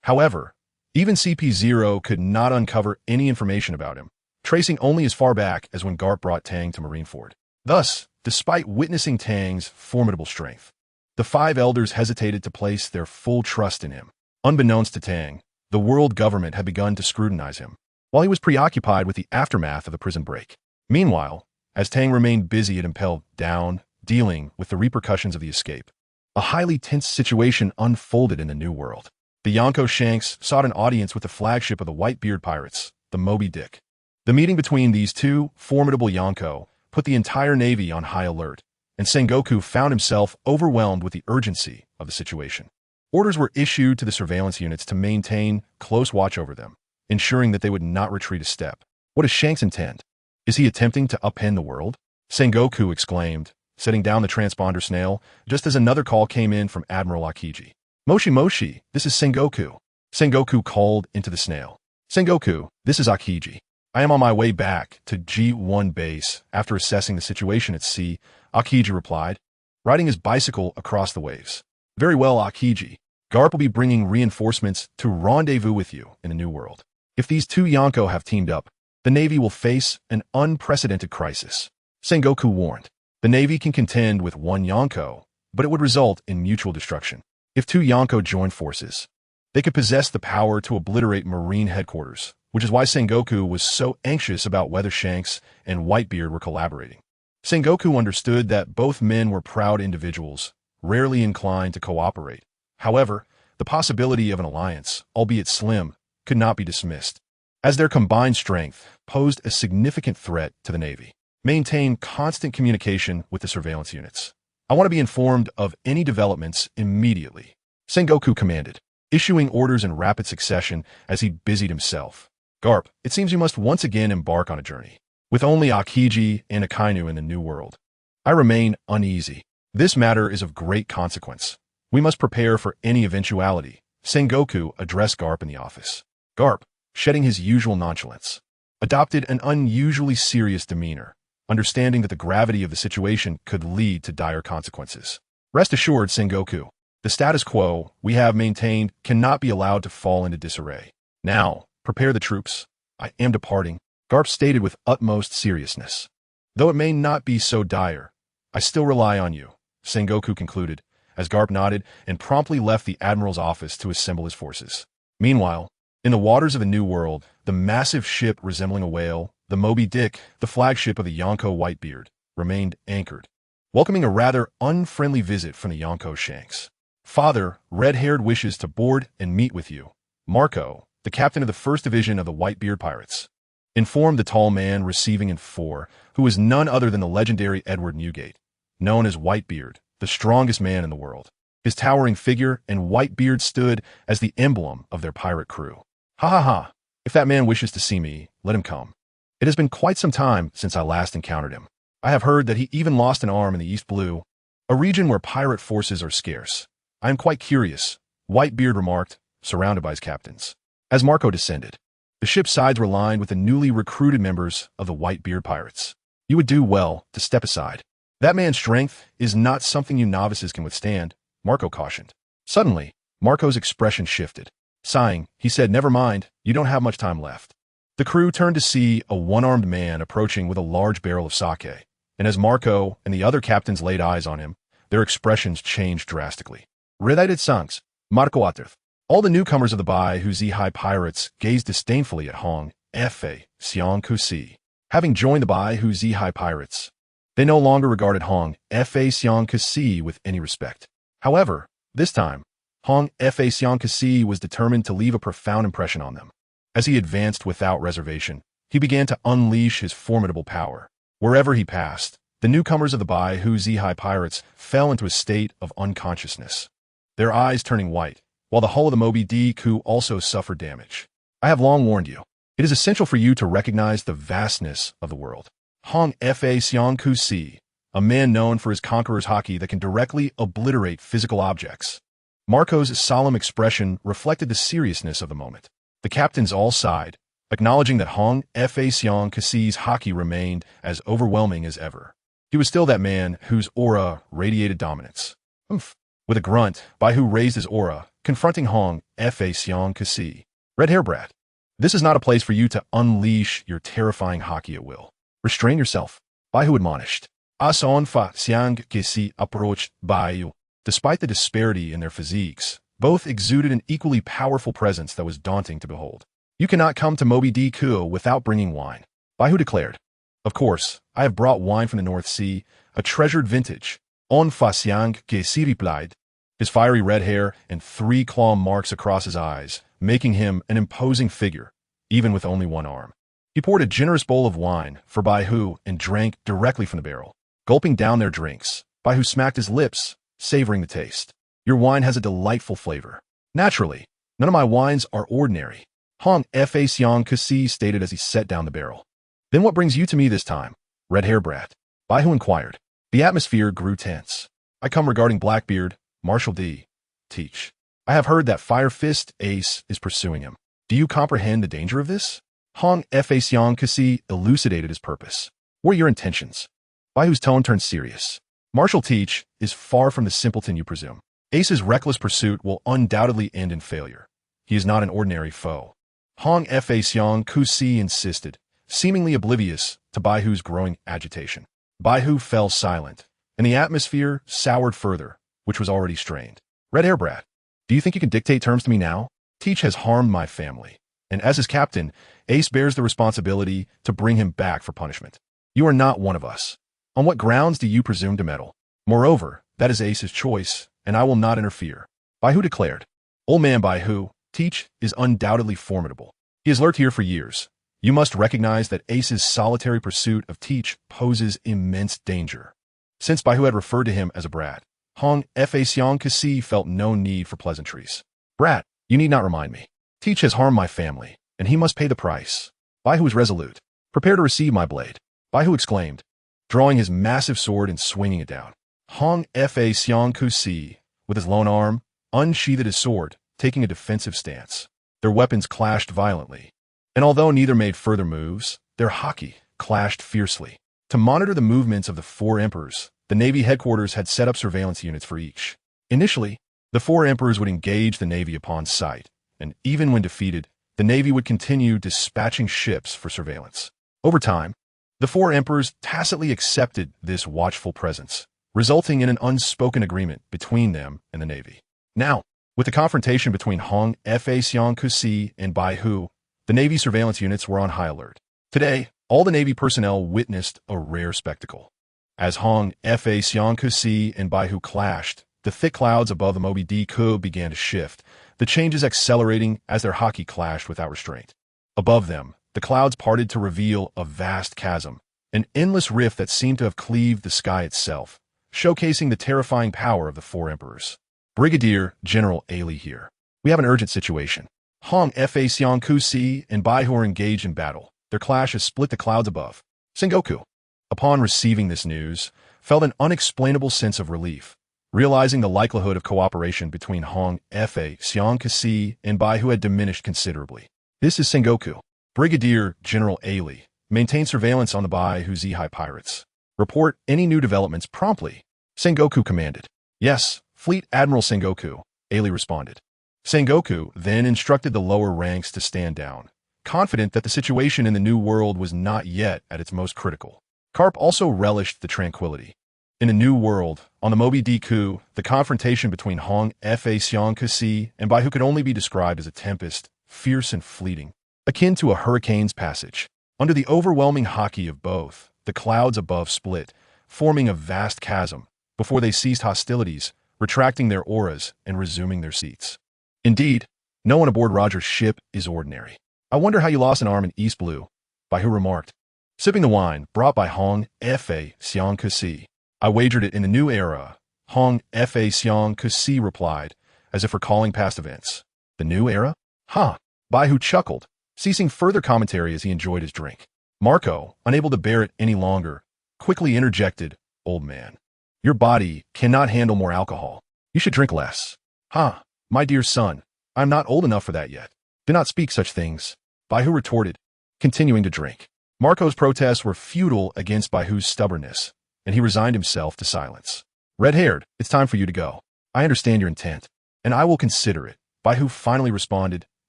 However, even CP0 could not uncover any information about him, tracing only as far back as when Garp brought Tang to Marineford. Thus, despite witnessing Tang's formidable strength, the 5 elders hesitated to place their full trust in him. Unbeknownst to Tang, the world government had begun to scrutinize him, while he was preoccupied with the aftermath of the prison break. Meanwhile, as Tang remained busy at Impel Down, dealing with the repercussions of the escape, a highly tense situation unfolded in the New World. The Yonko Shanks sought an audience with the flagship of the Whitebeard pirates, the Moby Dick. The meeting between these two formidable Yonko put the entire Navy on high alert, and Sengoku found himself overwhelmed with the urgency of the situation. Orders were issued to the surveillance units to maintain close watch over them, ensuring that they would not retreat a step. What does Shanks intend? Is he attempting to upend the world? Sengoku exclaimed, setting down the transponder snail, just as another call came in from Admiral Akiji. Moshi Moshi, this is Sengoku. Sengoku called into the snail. Sengoku, this is Akiji. I am on my way back to G1 base after assessing the situation at sea, Akiji replied, riding his bicycle across the waves. Very well, Akiji. Garp will be bringing reinforcements to rendezvous with you in the New World. If these 2 Yonko have teamed up, the Navy will face an unprecedented crisis. Sengoku warned. The Navy can contend with 1 Yonko, but it would result in mutual destruction. If 2 Yonko join forces, they could possess the power to obliterate Marine headquarters, which is why Sengoku was so anxious about whether Shanks and Whitebeard were collaborating. Sengoku understood that both men were proud individuals, rarely inclined to cooperate. However, the possibility of an alliance, albeit slim, could not be dismissed, as their combined strength posed a significant threat to the Navy. Maintain constant communication with the surveillance units. I want to be informed of any developments immediately, Sengoku commanded, issuing orders in rapid succession as he busied himself. Garp, it seems you must once again embark on a journey. With only Akiji and Akainu in the New World, I remain uneasy. This matter is of great consequence. We must prepare for any eventuality, Sengoku addressed Garp in the office. Garp, shedding his usual nonchalance, adopted an unusually serious demeanor, understanding that the gravity of the situation could lead to dire consequences. Rest assured, Sengoku, the status quo we have maintained cannot be allowed to fall into disarray. Now, prepare the troops. I am departing, Garp stated with utmost seriousness. Though it may not be so dire, I still rely on you, Sengoku concluded, as Garp nodded and promptly left the Admiral's office to assemble his forces. Meanwhile, in the waters of the New World, the massive ship resembling a whale, the Moby Dick, the flagship of the Yonko Whitebeard, remained anchored, welcoming a rather unfriendly visit from the Yonko Shanks. Father, red-haired, wishes to board and meet with you. Marco, the captain of the 1st Division of the Whitebeard Pirates, informed the tall man receiving in 4, who was none other than the legendary Edward Newgate, known as Whitebeard, the strongest man in the world. His towering figure and white beard stood as the emblem of their pirate crew. Ha ha ha, if that man wishes to see me, let him come. It has been quite some time since I last encountered him. I have heard that he even lost an arm in the East Blue, a region where pirate forces are scarce. I am quite curious, Whitebeard remarked, surrounded by his captains. As Marco descended, the ship's sides were lined with the newly recruited members of the Whitebeard Pirates. You would do well to step aside. That man's strength is not something you novices can withstand, Marco cautioned. Suddenly, Marco's expression shifted. Sighing, he said, "Never mind, you don't have much time left." The crew turned to see a one-armed man approaching with a large barrel of sake, and as Marco and the other captains laid eyes on him, their expressions changed drastically. Red-eyed Sangs, Marco Aterth. All the newcomers of the Bai Hu Zihai pirates gazed disdainfully at Hong Fa Xiang Kusi. Having joined the Bai Hu Zihai pirates, they no longer regarded Hong Fa Xiang Kusi with any respect. However, this time, Hong Fa Xiang Kusi was determined to leave a profound impression on them. As he advanced without reservation, he began to unleash his formidable power. Wherever he passed, the newcomers of the Bai Hu Zihai pirates fell into a state of unconsciousness, their eyes turning white, while the hull of the Moby Dick also suffered damage. I have long warned you. It is essential for you to recognize the vastness of the world. Hong Fa Xiang Kusi, a man known for his conqueror's haki that can directly obliterate physical objects. Marco's solemn expression reflected the seriousness of the moment. The captains all sighed, acknowledging that Hong Fa Xiang Kusi's haki remained as overwhelming as ever. He was still that man whose aura radiated dominance. Humph. With a grunt, Bai Hu raised his aura, confronting Hong Fa Xiang Kusi. Red hair brat, this is not a place for you to unleash your terrifying haki at will. Restrain yourself, Bai Hu admonished. Ason Fa Xiang Kusi approached Bai Hu. Despite the disparity in their physiques, both exuded an equally powerful presence that was daunting to behold. You cannot come to Moby Dick without bringing wine, Bai Hu declared. Of course, I have brought wine from the North Sea, a treasured vintage. On Fa Xiang Kusi replied, his fiery red hair and 3 claw marks across his eyes, making him an imposing figure, even with only one arm. He poured a generous bowl of wine for Bai Hu and drank directly from the barrel. Gulping down their drinks, Bai Hu smacked his lips, savoring the taste. Your wine has a delightful flavor. Naturally, none of my wines are ordinary, Hong Fa Xiang Kusi stated as he set down the barrel. Then what brings you to me this time, red hair brat? Bai Hu inquired. The atmosphere grew tense. I come regarding Blackbeard, Marshal D. Teach. I have heard that Fire Fist Ace is pursuing him. Do you comprehend the danger of this? Hong Fa Xiang Kusi elucidated his purpose. What are your intentions? Bai Hu's tone turned serious. Marshal Teach is far from the simpleton you presume. Ace's reckless pursuit will undoubtedly end in failure. He is not an ordinary foe. Hong Fa Xiang Kusi insisted, seemingly oblivious to Bai Hu's growing agitation. Bai Hu fell silent, and the atmosphere soured further, which was already strained. Red hair brat, do you think you can dictate terms to me now? Teach has harmed my family, and as his captain, Ace bears the responsibility to bring him back for punishment. You are not one of us. On what grounds do you presume to meddle? Moreover, that is Ace's choice, and I will not interfere. Bai Hu declared. Old man Bai Hu, Teach is undoubtedly formidable. He has lurked here for years. You must recognize that Ace's solitary pursuit of Teach poses immense danger. Since Bai Hu had referred to him as a brat, Hong Fa Xiang Kusi felt no need for pleasantries. Brat, you need not remind me. Teach has harmed my family, and he must pay the price. Bai Hu was resolute. Prepare to receive my blade, Bai Hu exclaimed, drawing his massive sword and swinging it down. Hong Fa Xiang Kusi, with his lone arm, unsheathed his sword, taking a defensive stance. Their weapons clashed violently, and although neither made further moves, their haki clashed fiercely. To monitor the movements of the 4 emperors, the Navy headquarters had set up surveillance units for each. Initially, the 4 emperors would engage the Navy upon sight, and even when defeated, the Navy would continue dispatching ships for surveillance. Over time, the 4 emperors tacitly accepted this watchful presence, resulting in an unspoken agreement between them and the Navy. Now, with the confrontation between Hong Fa Xiang Kusi and Bai Hu, the Navy surveillance units were on high alert. Today, all the Navy personnel witnessed a rare spectacle. As Hong Fa Xiang Kusi and Bai Hu clashed, the thick clouds above the Moby Dick began to shift, the changes accelerating as their haki clashed without restraint. Above them, the clouds parted to reveal a vast chasm, an endless rift that seemed to have cleaved the sky itself, showcasing the terrifying power of the 4 emperors. Brigadier General Ali here. We have an urgent situation. Hong Fa Xiang Kusi and Bai Hu are engaged in battle. Their clash has split the clouds above. Sengoku, upon receiving this news, felt an unexplainable sense of relief, realizing the likelihood of cooperation between Hong Fa Xiang Kusi and Bai Hu had diminished considerably. This is Sengoku. Brigadier General Ali, maintain surveillance on the Bai Hu Zihai pirates. Report any new developments promptly, Sengoku commanded. Yes, Fleet Admiral Sengoku, Ailey responded. Sengoku then instructed the lower ranks to stand down, confident that the situation in the new world was not yet at its most critical. Carp also relished the tranquility. In a new world, on the Moby Diku, the confrontation between Hong Fa Xiong Kasi and Bai, who could only be described as a tempest, fierce and fleeting, akin to a hurricane's passage. Under the overwhelming haki of both, the clouds above split, forming a vast chasm, before they ceased hostilities, retracting their auras and resuming their seats. Indeed, no one aboard Roger's ship is ordinary. I wonder how you lost an arm in East Blue, Bai Hu remarked, sipping the wine brought by Hong Fa Xiong Kasi. I wagered it in the new era, Hong Fa Xiong Kasi replied, as if recalling past events. The new era? Huh. Bai Hu chuckled, ceasing further commentary as he enjoyed his drink. Marco, unable to bear it any longer, quickly interjected, old man. Your body cannot handle more alcohol. You should drink less. Huh, my dear son, I am not old enough for that yet. Do not speak such things, Bai Hu retorted, continuing to drink. Marco's protests were futile against Bai Hu's stubbornness, and he resigned himself to silence. Red-haired, it's time for you to go. I understand your intent, and I will consider it, Bai Hu finally responded,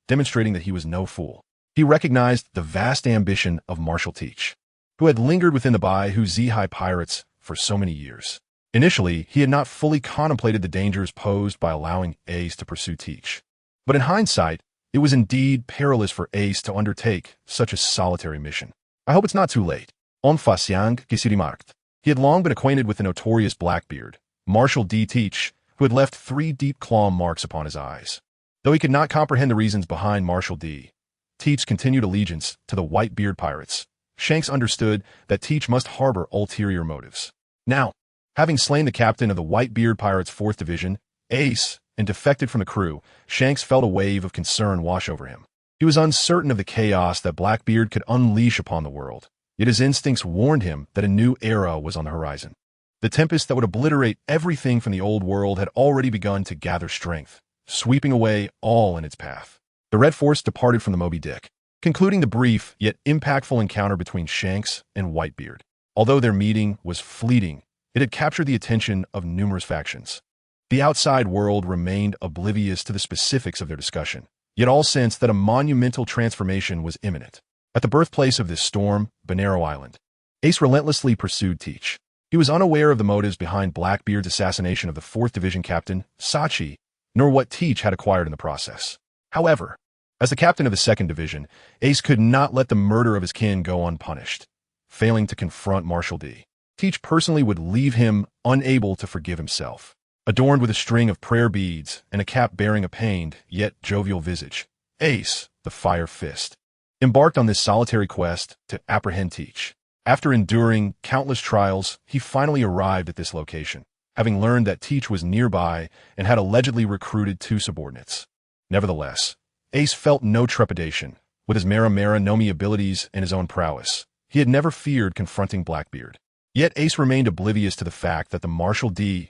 demonstrating that he was no fool. He recognized the vast ambition of Marshal Teach, who had lingered within the Bai Hu Zihai pirates for so many years. Initially, he had not fully contemplated the dangers posed by allowing Ace to pursue Teach. But in hindsight, it was indeed perilous for Ace to undertake such a solitary mission. I hope it's not too late. On Fasiang Gisirimarkt. He had long been acquainted with the notorious Blackbeard, Marshal D. Teach, who had left 3 deep claw marks upon his eyes. Though he could not comprehend the reasons behind Marshal D. Teach's continued allegiance to the Whitebeard pirates, Shanks understood that Teach must harbor ulterior motives. Now, having slain the captain of the Whitebeard pirates' 4th Division, Ace, and defected from the crew, Shanks felt a wave of concern wash over him. He was uncertain of the chaos that Blackbeard could unleash upon the world. Yet his instincts warned him that a new era was on the horizon. The tempest that would obliterate everything from the old world had already begun to gather strength, sweeping away all in its path. The Red Force departed from the Moby Dick, concluding the brief yet impactful encounter between Shanks and Whitebeard. Although their meeting was fleeting, it had captured the attention of numerous factions. The outside world remained oblivious to the specifics of their discussion, yet all sensed that a monumental transformation was imminent. At the birthplace of this storm, Bonero Island, Ace relentlessly pursued Teach. He was unaware of the motives behind Blackbeard's assassination of the 4th Division captain, Sachi, nor what Teach had acquired in the process. However, as the captain of the 2nd Division, Ace could not let the murder of his kin go unpunished. Failing to confront Marshal D. Teach personally would leave him unable to forgive himself. Adorned with a string of prayer beads and a cap bearing a pained, yet jovial visage, Ace, the Fire Fist, embarked on this solitary quest to apprehend Teach. After enduring countless trials, he finally arrived at this location, having learned that Teach was nearby and had allegedly recruited 2 subordinates. Nevertheless, Ace felt no trepidation. With his Mara no Mi abilities and his own prowess, he had never feared confronting Blackbeard. Yet Ace remained oblivious to the fact that the Marshal D.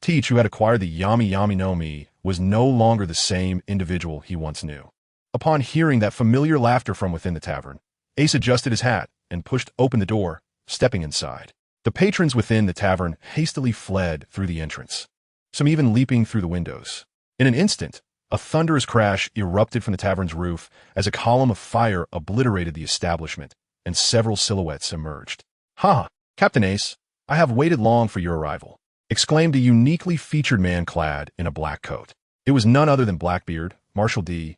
Teach who had acquired the Yami no Mi was no longer the same individual he once knew. Upon hearing that familiar laughter from within the tavern, Ace adjusted his hat and pushed open the door, stepping inside. The patrons within the tavern hastily fled through the entrance, some even leaping through the windows. In an instant, a thunderous crash erupted from the tavern's roof as a column of fire obliterated the establishment, and several silhouettes emerged. "Ha! Captain Ace, I have waited long for your arrival," exclaimed a uniquely featured man clad in a black coat. It was none other than Blackbeard, Marshal D.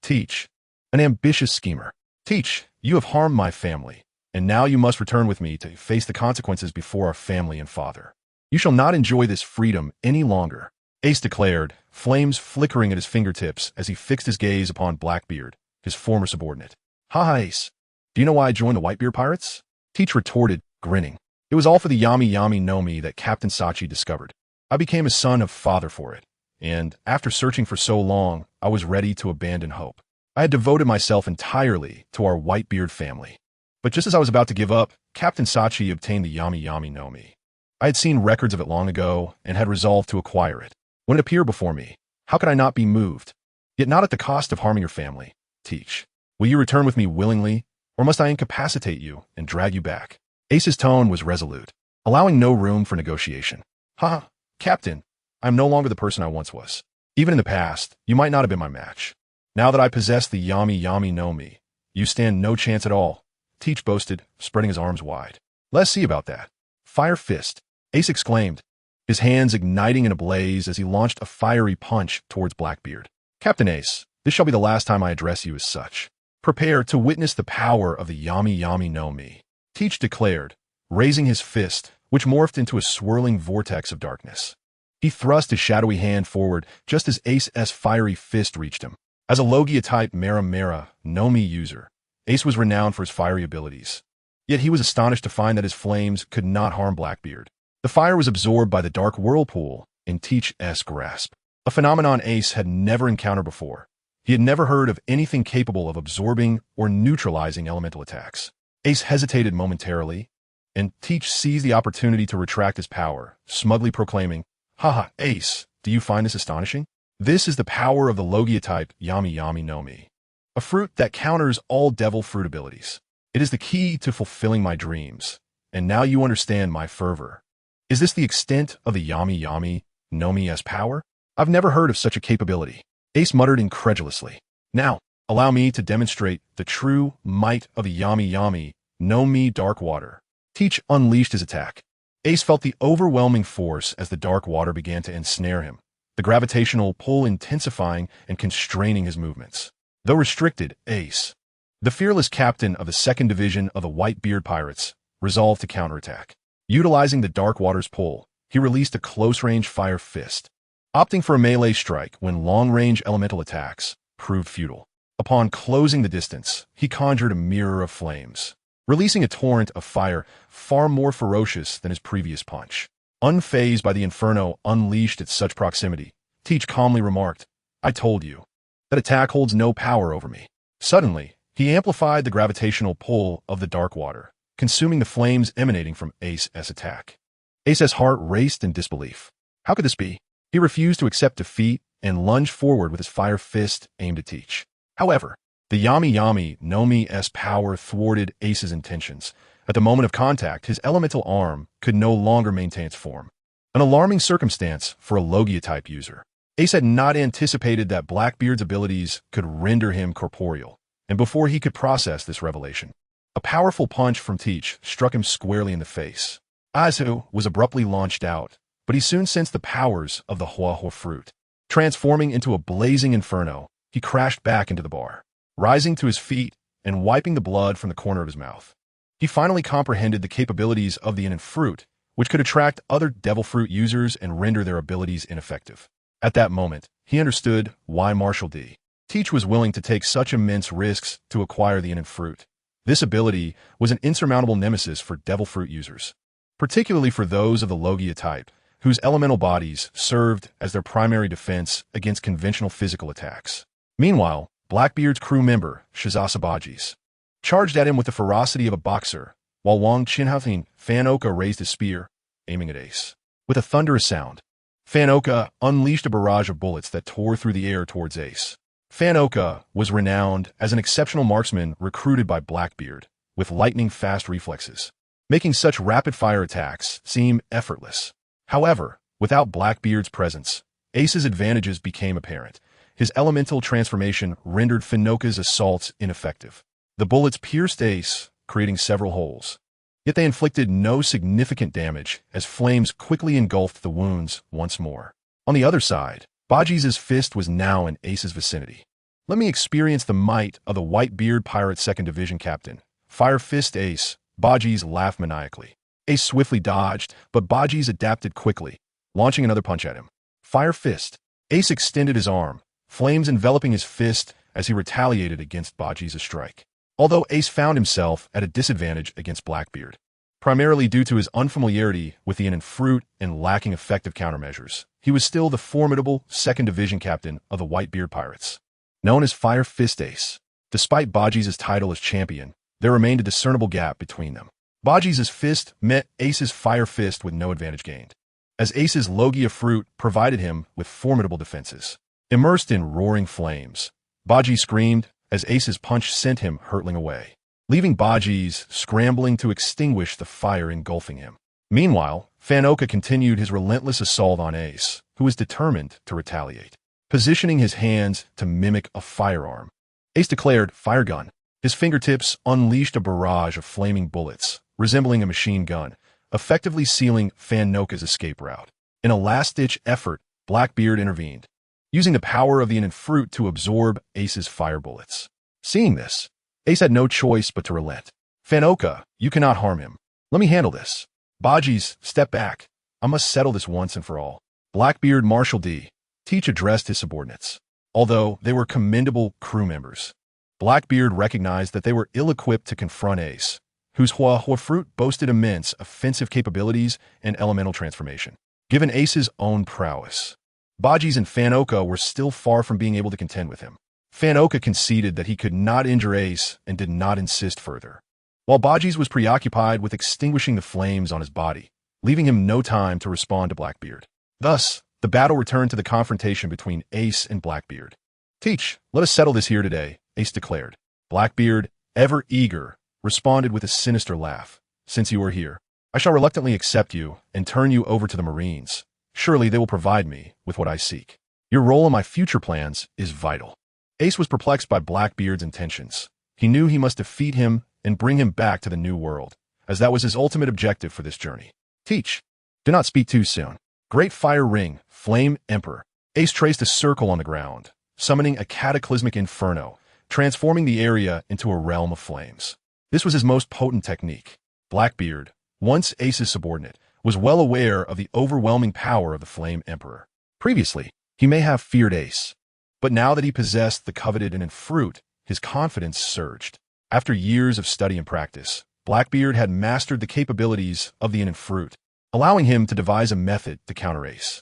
Teach, an ambitious schemer. "Teach, you have harmed my family, and now you must return with me to face the consequences before our family and father. You shall not enjoy this freedom any longer," Ace declared, flames flickering at his fingertips as he fixed his gaze upon Blackbeard, his former subordinate. "Ha, Ace, do you know why I joined the Whitebeard pirates?" Teach retorted, grinning. "It was all for the Yami no Mi that Captain Sachi discovered. I became a son of father for it, and after searching for so long, I was ready to abandon hope. I had devoted myself entirely to our Whitebeard family. But just as I was about to give up, Captain Sachi obtained the Yami no Mi. I had seen records of it long ago and had resolved to acquire it. When it appeared before me, how could I not be moved? Yet not at the cost of harming your family. Teach, will you return with me willingly, or must I incapacitate you and drag you back?" Ace's tone was resolute, allowing no room for negotiation. "Ha, Captain, I am no longer the person I once was. Even in the past, you might not have been my match. Now that I possess the Yami Yami no Mi, you stand no chance at all, Teach boasted, spreading his arms wide. Let's see about that. Fire Fist, Ace exclaimed, his hands igniting in a blaze as he launched a fiery punch towards Blackbeard. Captain Ace, this shall be the last time I address you as such. Prepare to witness the power of the Yami Yami no Mi, Teach declared, raising his fist, which morphed into a swirling vortex of darkness. He thrust his shadowy hand forward just as Ace's fiery fist reached him. As a Logia-type Mera Mera no Mi user, Ace was renowned for his fiery abilities. Yet he was astonished to find that his flames could not harm Blackbeard. The fire was absorbed by the dark whirlpool in Teach's grasp, a phenomenon Ace had never encountered before. He had never heard of anything capable of absorbing or neutralizing elemental attacks. Ace hesitated momentarily, and Teach seized the opportunity to retract his power, smugly proclaiming, "Haha, Ace, do you find this astonishing? This is the power of the Logia-type Yami Yami no Mi, a fruit that counters all devil fruit abilities. It is the key to fulfilling my dreams, and now you understand my fervor. Is this the extent of the Yami Yami no Mi's power? I've never heard of such a capability." Ace muttered incredulously. "Now, allow me to demonstrate the true might of the Yami Yami no Mi Dark Water." Teach unleashed his attack. Ace felt the overwhelming force as the dark water began to ensnare him, the gravitational pull intensifying and constraining his movements. Though restricted, Ace, the fearless captain of the 2nd Division of the White-Beard Pirates, resolved to counterattack. Utilizing the dark water's pull, he released a close-range fire fist, opting for a melee strike when long-range elemental attacks proved futile. Upon closing the distance, he conjured a mirror of flames, releasing a torrent of fire far more ferocious than his previous punch. Unfazed by the inferno unleashed at such proximity, Teach calmly remarked, "I told you, that attack holds no power over me." Suddenly, he amplified the gravitational pull of the dark water, consuming the flames emanating from Ace's attack. Ace's heart raced in disbelief. How could this be? He refused to accept defeat and lunged forward with his fire fist aimed at Teach. However, the Yami Yami no Mi's power thwarted Ace's intentions. At the moment of contact, his elemental arm could no longer maintain its form. An alarming circumstance for a Logia-type user. Ace had not anticipated that Blackbeard's abilities could render him corporeal, and before he could process this revelation, a powerful punch from Teach struck him squarely in the face. Azu was abruptly launched out, but he soon sensed the powers of the Hua Hua fruit. Transforming into a blazing inferno, he crashed back into the bar, rising to his feet and wiping the blood from the corner of his mouth. He finally comprehended the capabilities of the Inen fruit, which could attract other devil fruit users and render their abilities ineffective. At that moment, he understood why Marshal D. Teach was willing to take such immense risks to acquire the Inen fruit. This ability was an insurmountable nemesis for devil fruit users, particularly for those of the Logia type, whose elemental bodies served as their primary defense against conventional physical attacks. Meanwhile, Blackbeard's crew member, Shizasabaji's, charged at him with the ferocity of a boxer, while Wang Chinhaoting Fanoka raised his spear, aiming at Ace. With a thunderous sound, Fanoka unleashed a barrage of bullets that tore through the air towards Ace. Fanoka was renowned as an exceptional marksman recruited by Blackbeard, with lightning-fast reflexes, making such rapid-fire attacks seem effortless. However, without Blackbeard's presence, Ace's advantages became apparent. His elemental transformation rendered Fanoka's assaults ineffective. The bullets pierced Ace, creating several holes. Yet they inflicted no significant damage as flames quickly engulfed the wounds once more. On the other side, Baji's fist was now in Ace's vicinity. "Let me experience the might of the White-Beard Pirate 2nd Division Captain. Fire Fist Ace," Baji's laughed maniacally. Ace swiftly dodged, but Baji's adapted quickly, launching another punch at him. Fire Fist. Ace extended his arm, flames enveloping his fist as he retaliated against Baji's strike. Although Ace found himself at a disadvantage against Blackbeard, primarily due to his unfamiliarity with the Inen fruit and lacking effective countermeasures, he was still the formidable 2nd Division captain of the White-Beard Pirates. Known as Fire Fist Ace, despite Baji's title as champion, there remained a discernible gap between them. Baji's fist met Ace's Fire Fist with no advantage gained, as Ace's Logia fruit provided him with formidable defenses. Immersed in roaring flames, Baji screamed as Ace's punch sent him hurtling away, leaving Baji's scrambling to extinguish the fire engulfing him. Meanwhile, Fanoka continued his relentless assault on Ace, who was determined to retaliate. positioning his hands to mimic a firearm. Ace declared, "Fire gun." His fingertips unleashed a barrage of flaming bullets, resembling a machine gun, effectively sealing Fanoka's escape route. In a last-ditch effort, Blackbeard intervened, using the power of the inner fruit to absorb Ace's fire bullets. Seeing this, Ace had no choice but to relent. "Fanoka, you cannot harm him. Let me handle this." "Baji's, step back. I must settle this once and for all." Blackbeard Marshal D. Teach addressed his subordinates. Although they were commendable crew members, Blackbeard recognized that they were ill-equipped to confront Ace, whose Hua fruit boasted immense offensive capabilities and elemental transformation. Given Ace's own prowess, Baji's and Fanoka were still far from being able to contend with him. Fanoka conceded that he could not injure Ace and did not insist further, while Baji's was preoccupied with extinguishing the flames on his body, leaving him no time to respond to Blackbeard. Thus, the battle returned to the confrontation between Ace and Blackbeard. "Teach, let us settle this here today," Ace declared. Blackbeard, ever eager, responded with a sinister laugh. "Since you are here, I shall reluctantly accept you and turn you over to the Marines. Surely they will provide me with what I seek. Your role in my future plans is vital." Ace was perplexed by Blackbeard's intentions. He knew he must defeat him and bring him back to the New World, as that was his ultimate objective for this journey. "Teach, do not speak too soon." Great Fire Ring, Flame Emperor. Ace traced a circle on the ground, summoning a cataclysmic inferno, transforming the area into a realm of flames. This was his most potent technique. Blackbeard, once Ace's subordinate, was well aware of the overwhelming power of the Flame Emperor. Previously, he may have feared Ace, but now that he possessed the coveted and fruit, his confidence surged. After years of study and practice, Blackbeard had mastered the capabilities of the fruit, allowing him to devise a method to counter Ace.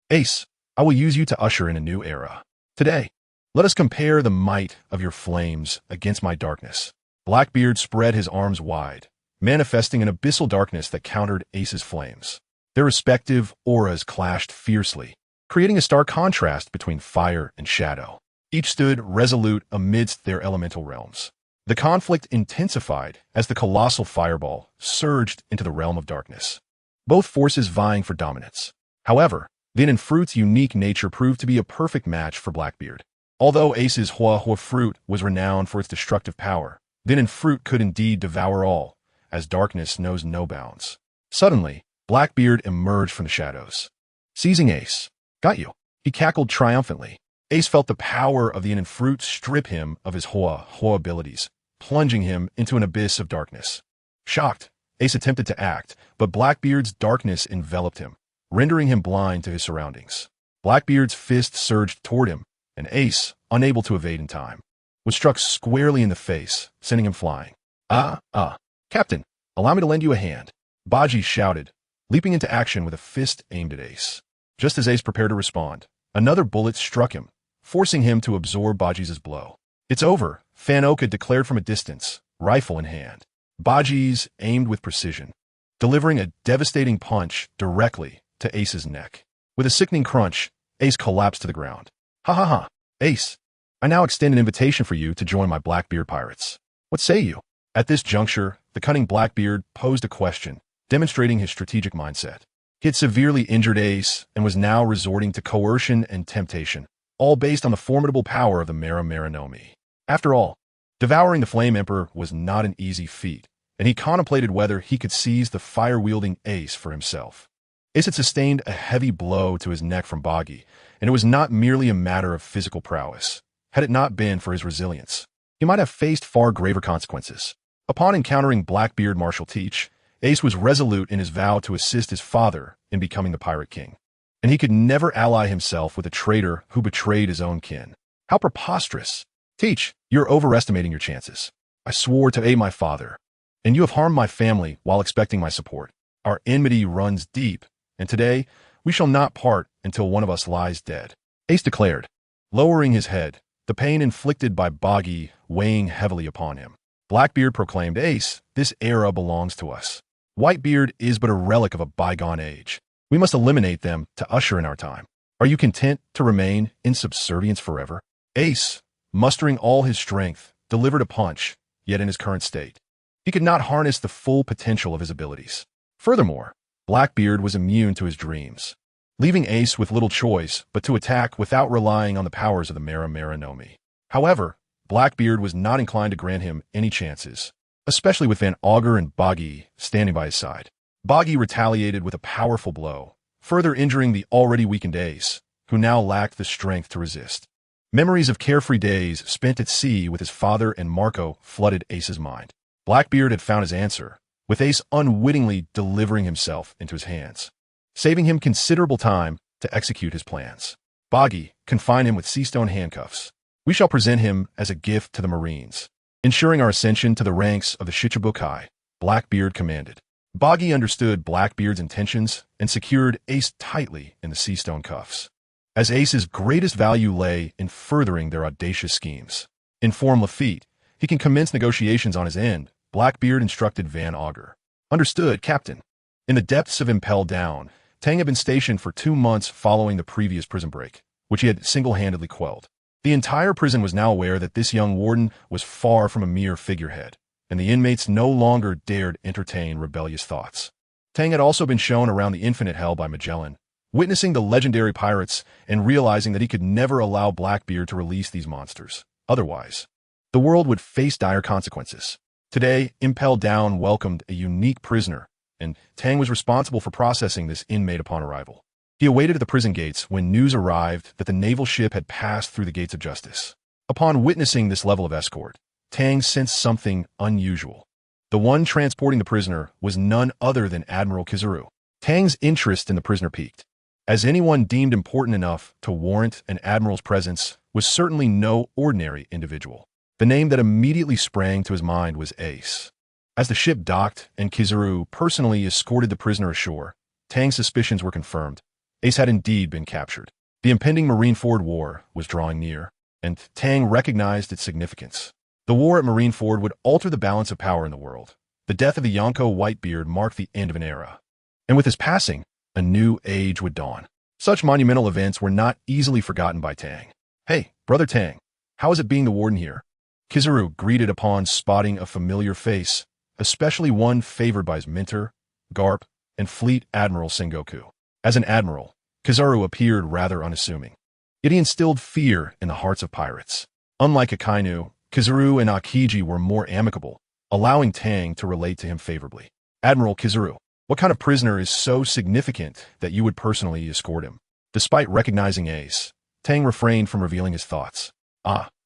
Ace, I will use you to usher in a new era. Today, let us compare the might of your flames against my darkness." Blackbeard spread his arms wide, manifesting an abyssal darkness that countered Ace's flames. Their respective auras clashed fiercely, creating a stark contrast between fire and shadow. Each stood resolute amidst their elemental realms. The conflict intensified as the colossal fireball surged into the realm of darkness, both forces vying for dominance. However, the fruit's unique nature proved to be a perfect match for Blackbeard. Although Ace's Hua fruit was renowned for its destructive power, the fruit could indeed devour all, as darkness knows no bounds. Suddenly, Blackbeard emerged from the shadows. Seizing Ace, "Got you," he cackled triumphantly. Ace felt the power of the fruit strip him of his Hua abilities, plunging him into an abyss of darkness. Shocked, Ace attempted to act, but Blackbeard's darkness enveloped him, rendering him blind to his surroundings. Blackbeard's fist surged toward him, and Ace, unable to evade in time, was struck squarely in the face, sending him flying. Captain, allow me to lend you a hand," Baji shouted, leaping into action with a fist aimed at Ace. Just as Ace prepared to respond, another bullet struck him, forcing him to absorb Baji's blow. "It's over," Fanoka declared from a distance, rifle in hand. Baji's aimed with precision, delivering a devastating punch directly to Ace's neck. With a sickening crunch, Ace collapsed to the ground. "Ha! Ace, I now extend an invitation for you to join my Blackbeard pirates. What say you?" At this juncture, the cunning Blackbeard posed a question, demonstrating his strategic mindset. He had severely injured Ace and was now resorting to coercion and temptation, all based on the formidable power of the Marinomi. After all, devouring the Flame Emperor was not an easy feat, and he contemplated whether he could seize the fire-wielding Ace for himself. Ace had sustained a heavy blow to his neck from Boggy, and it was not merely a matter of physical prowess. Had it not been for his resilience, he might have faced far graver consequences. Upon encountering Blackbeard Marshal Teach, Ace was resolute in his vow to assist his father in becoming the Pirate King, and he could never ally himself with a traitor who betrayed his own kin. How preposterous! "Teach, you're overestimating your chances. I swore to aid my father, and you have harmed my family while expecting my support. Our enmity runs deep, and today we shall not part until one of us lies dead," Ace declared, lowering his head, the pain inflicted by Boggy weighing heavily upon him. Blackbeard proclaimed, "Ace, this era belongs to us. Whitebeard is but a relic of a bygone age. We must eliminate them to usher in our time. Are you content to remain in subservience forever?" Ace, mustering all his strength, delivered a punch, yet in his current state, he could not harness the full potential of his abilities. Furthermore, Blackbeard was immune to his dreams. leaving Ace with little choice but to attack without relying on the powers of the Mera Mera no Mi. However, Blackbeard was not inclined to grant him any chances, especially with Van Augur and Boggy standing by his side. Boggy retaliated with a powerful blow, further injuring the already weakened Ace, who now lacked the strength to resist. Memories of carefree days spent at sea with his father and Marco flooded Ace's mind. Blackbeard had found his answer, with Ace unwittingly delivering himself into his hands, saving him considerable time to execute his plans. Boggy confined him with sea-stone handcuffs. We shall present him as a gift to the Marines, ensuring our ascension to the ranks of the Shichibukai, Blackbeard commanded. Boggy understood Blackbeard's intentions and secured Ace tightly in the sea-stone cuffs, as Ace's greatest value lay in furthering their audacious schemes. Inform Lafitte he can commence negotiations on his end, Blackbeard instructed Van Augur. Understood, Captain. In the depths of Impel Down, Tang had been stationed for 2 months following the previous prison break, which he had single-handedly quelled. The entire prison was now aware that this young warden was far from a mere figurehead, and the inmates no longer dared entertain rebellious thoughts. Tang had also been shown around the Infinite Hell by Magellan, witnessing the legendary pirates and realizing that he could never allow Blackbeard to release these monsters. Otherwise, the world would face dire consequences. Today, Impel Down welcomed a unique prisoner, and Tang was responsible for processing this inmate upon arrival. He awaited at the prison gates when news arrived that the naval ship had passed through the gates of justice. Upon witnessing this level of escort, Tang sensed something unusual. The one transporting the prisoner was none other than Admiral Kizaru. Tang's interest in the prisoner piqued, as anyone deemed important enough to warrant an admiral's presence was certainly no ordinary individual. The name that immediately sprang to his mind was Ace. As the ship docked and Kizaru personally escorted the prisoner ashore, Tang's suspicions were confirmed. Ace had indeed been captured. The impending Marineford War was drawing near, and Tang recognized its significance. The war at Marineford would alter the balance of power in the world. The death of the Yonko Whitebeard marked the end of an era, and with his passing, a new age would dawn. Such monumental events were not easily forgotten by Tang. "Hey, Brother Tang, how is it being the warden here?" Kizaru greeted upon spotting a familiar face, especially one favored by his mentor, Garp, and Fleet Admiral Sengoku. As an admiral, Kizaru appeared rather unassuming, yet he instilled fear in the hearts of pirates. Unlike Akainu, Kizaru and Akiji were more amicable, allowing Tang to relate to him favorably. "Admiral Kizaru, what kind of prisoner is so significant that you would personally escort him?" Despite recognizing Ace, Tang refrained from revealing his thoughts.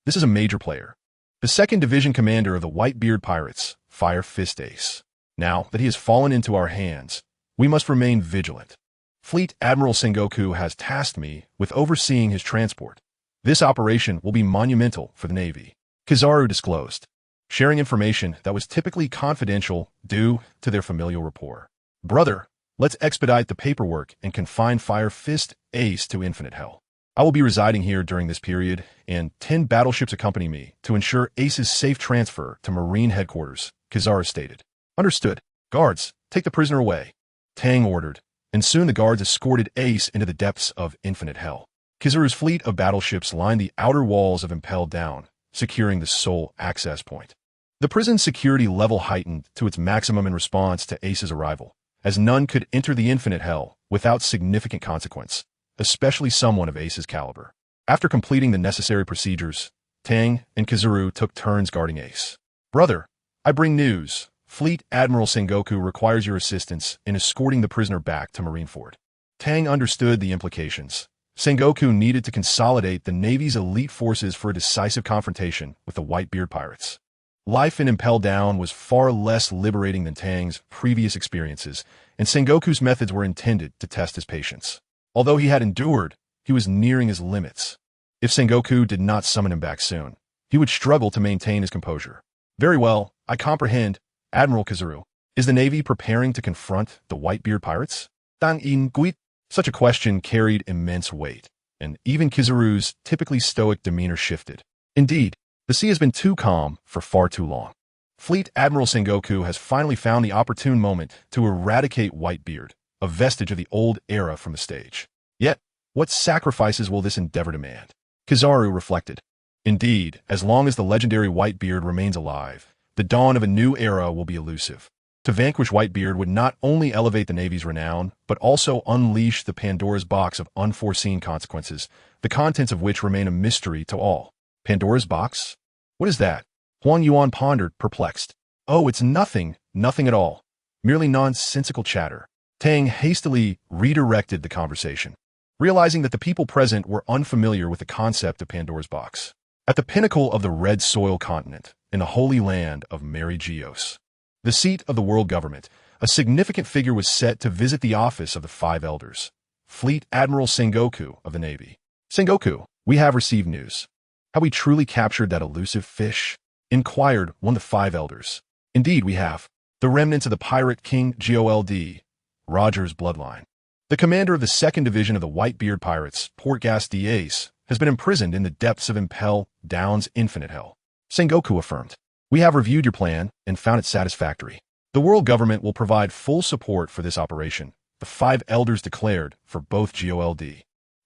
This is a major player. The 2nd Division commander of the Whitebeard Pirates, Fire Fist Ace. Now that he has fallen into our hands, we must remain vigilant. Fleet Admiral Sengoku has tasked me with overseeing his transport. This operation will be monumental for the Navy, Kizaru disclosed, sharing information that was typically confidential due to their familial rapport. "Brother, let's expedite the paperwork and confine Fire Fist Ace to Infinite Hell. I will be residing here during this period, and 10 battleships accompany me to ensure Ace's safe transfer to Marine headquarters," Kizaru stated. "Understood. Guards, take the prisoner away," Tang ordered, and soon the guards escorted Ace into the depths of Infinite Hell. Kizaru's fleet of battleships lined the outer walls of Impel Down, securing the sole access point. The prison's security level heightened to its maximum in response to Ace's arrival, as none could enter the Infinite Hell without significant consequence, especially someone of Ace's caliber. After completing the necessary procedures, Tang and Kizaru took turns guarding Ace. "Brother, I bring news. Fleet Admiral Sengoku requires your assistance in escorting the prisoner back to Marineford." Tang understood the implications. Sengoku needed to consolidate the Navy's elite forces for a decisive confrontation with the Whitebeard pirates. Life in Impel Down was far less liberating than Tang's previous experiences, and Sengoku's methods were intended to test his patience. Although he had endured, he was nearing his limits. If Sengoku did not summon him back soon, he would struggle to maintain his composure. "Very well, I comprehend, Admiral Kizaru. Is the Navy preparing to confront the Whitebeard pirates?" Tang in Guit. Such a question carried immense weight, and even Kizaru's typically stoic demeanor shifted. Indeed, the sea has been too calm for far too long. Fleet Admiral Sengoku has finally found the opportune moment to eradicate Whitebeard, a vestige of the old era, from the stage. Yet, what sacrifices will this endeavor demand? Kizaru reflected. Indeed, as long as the legendary Whitebeard remains alive, the dawn of a new era will be elusive. To vanquish Whitebeard would not only elevate the Navy's renown, but also unleash the Pandora's box of unforeseen consequences, the contents of which remain a mystery to all. Pandora's box? What is that? Huang Yuan pondered, perplexed. Oh, it's nothing at all. Merely nonsensical chatter. Tang hastily redirected the conversation, realizing that the people present were unfamiliar with the concept of Pandora's box. At the pinnacle of the Red Soil continent, in the holy land of Mary Geos, the seat of the world government, a significant figure was set to visit the office of the five elders. Fleet Admiral Sengoku of the Navy. Sengoku, we have received news. Have we truly captured that elusive fish? Inquired one of the five elders. Indeed, we have. The remnants of the pirate king Gold, Roger's bloodline. The commander of the 2nd Division of the Whitebeard Pirates, Portgas Ace, has been imprisoned in the depths of Impel Down's infinite hell. Sengoku affirmed. We have reviewed your plan and found it satisfactory. The world government will provide full support for this operation, the five elders declared for both Gold.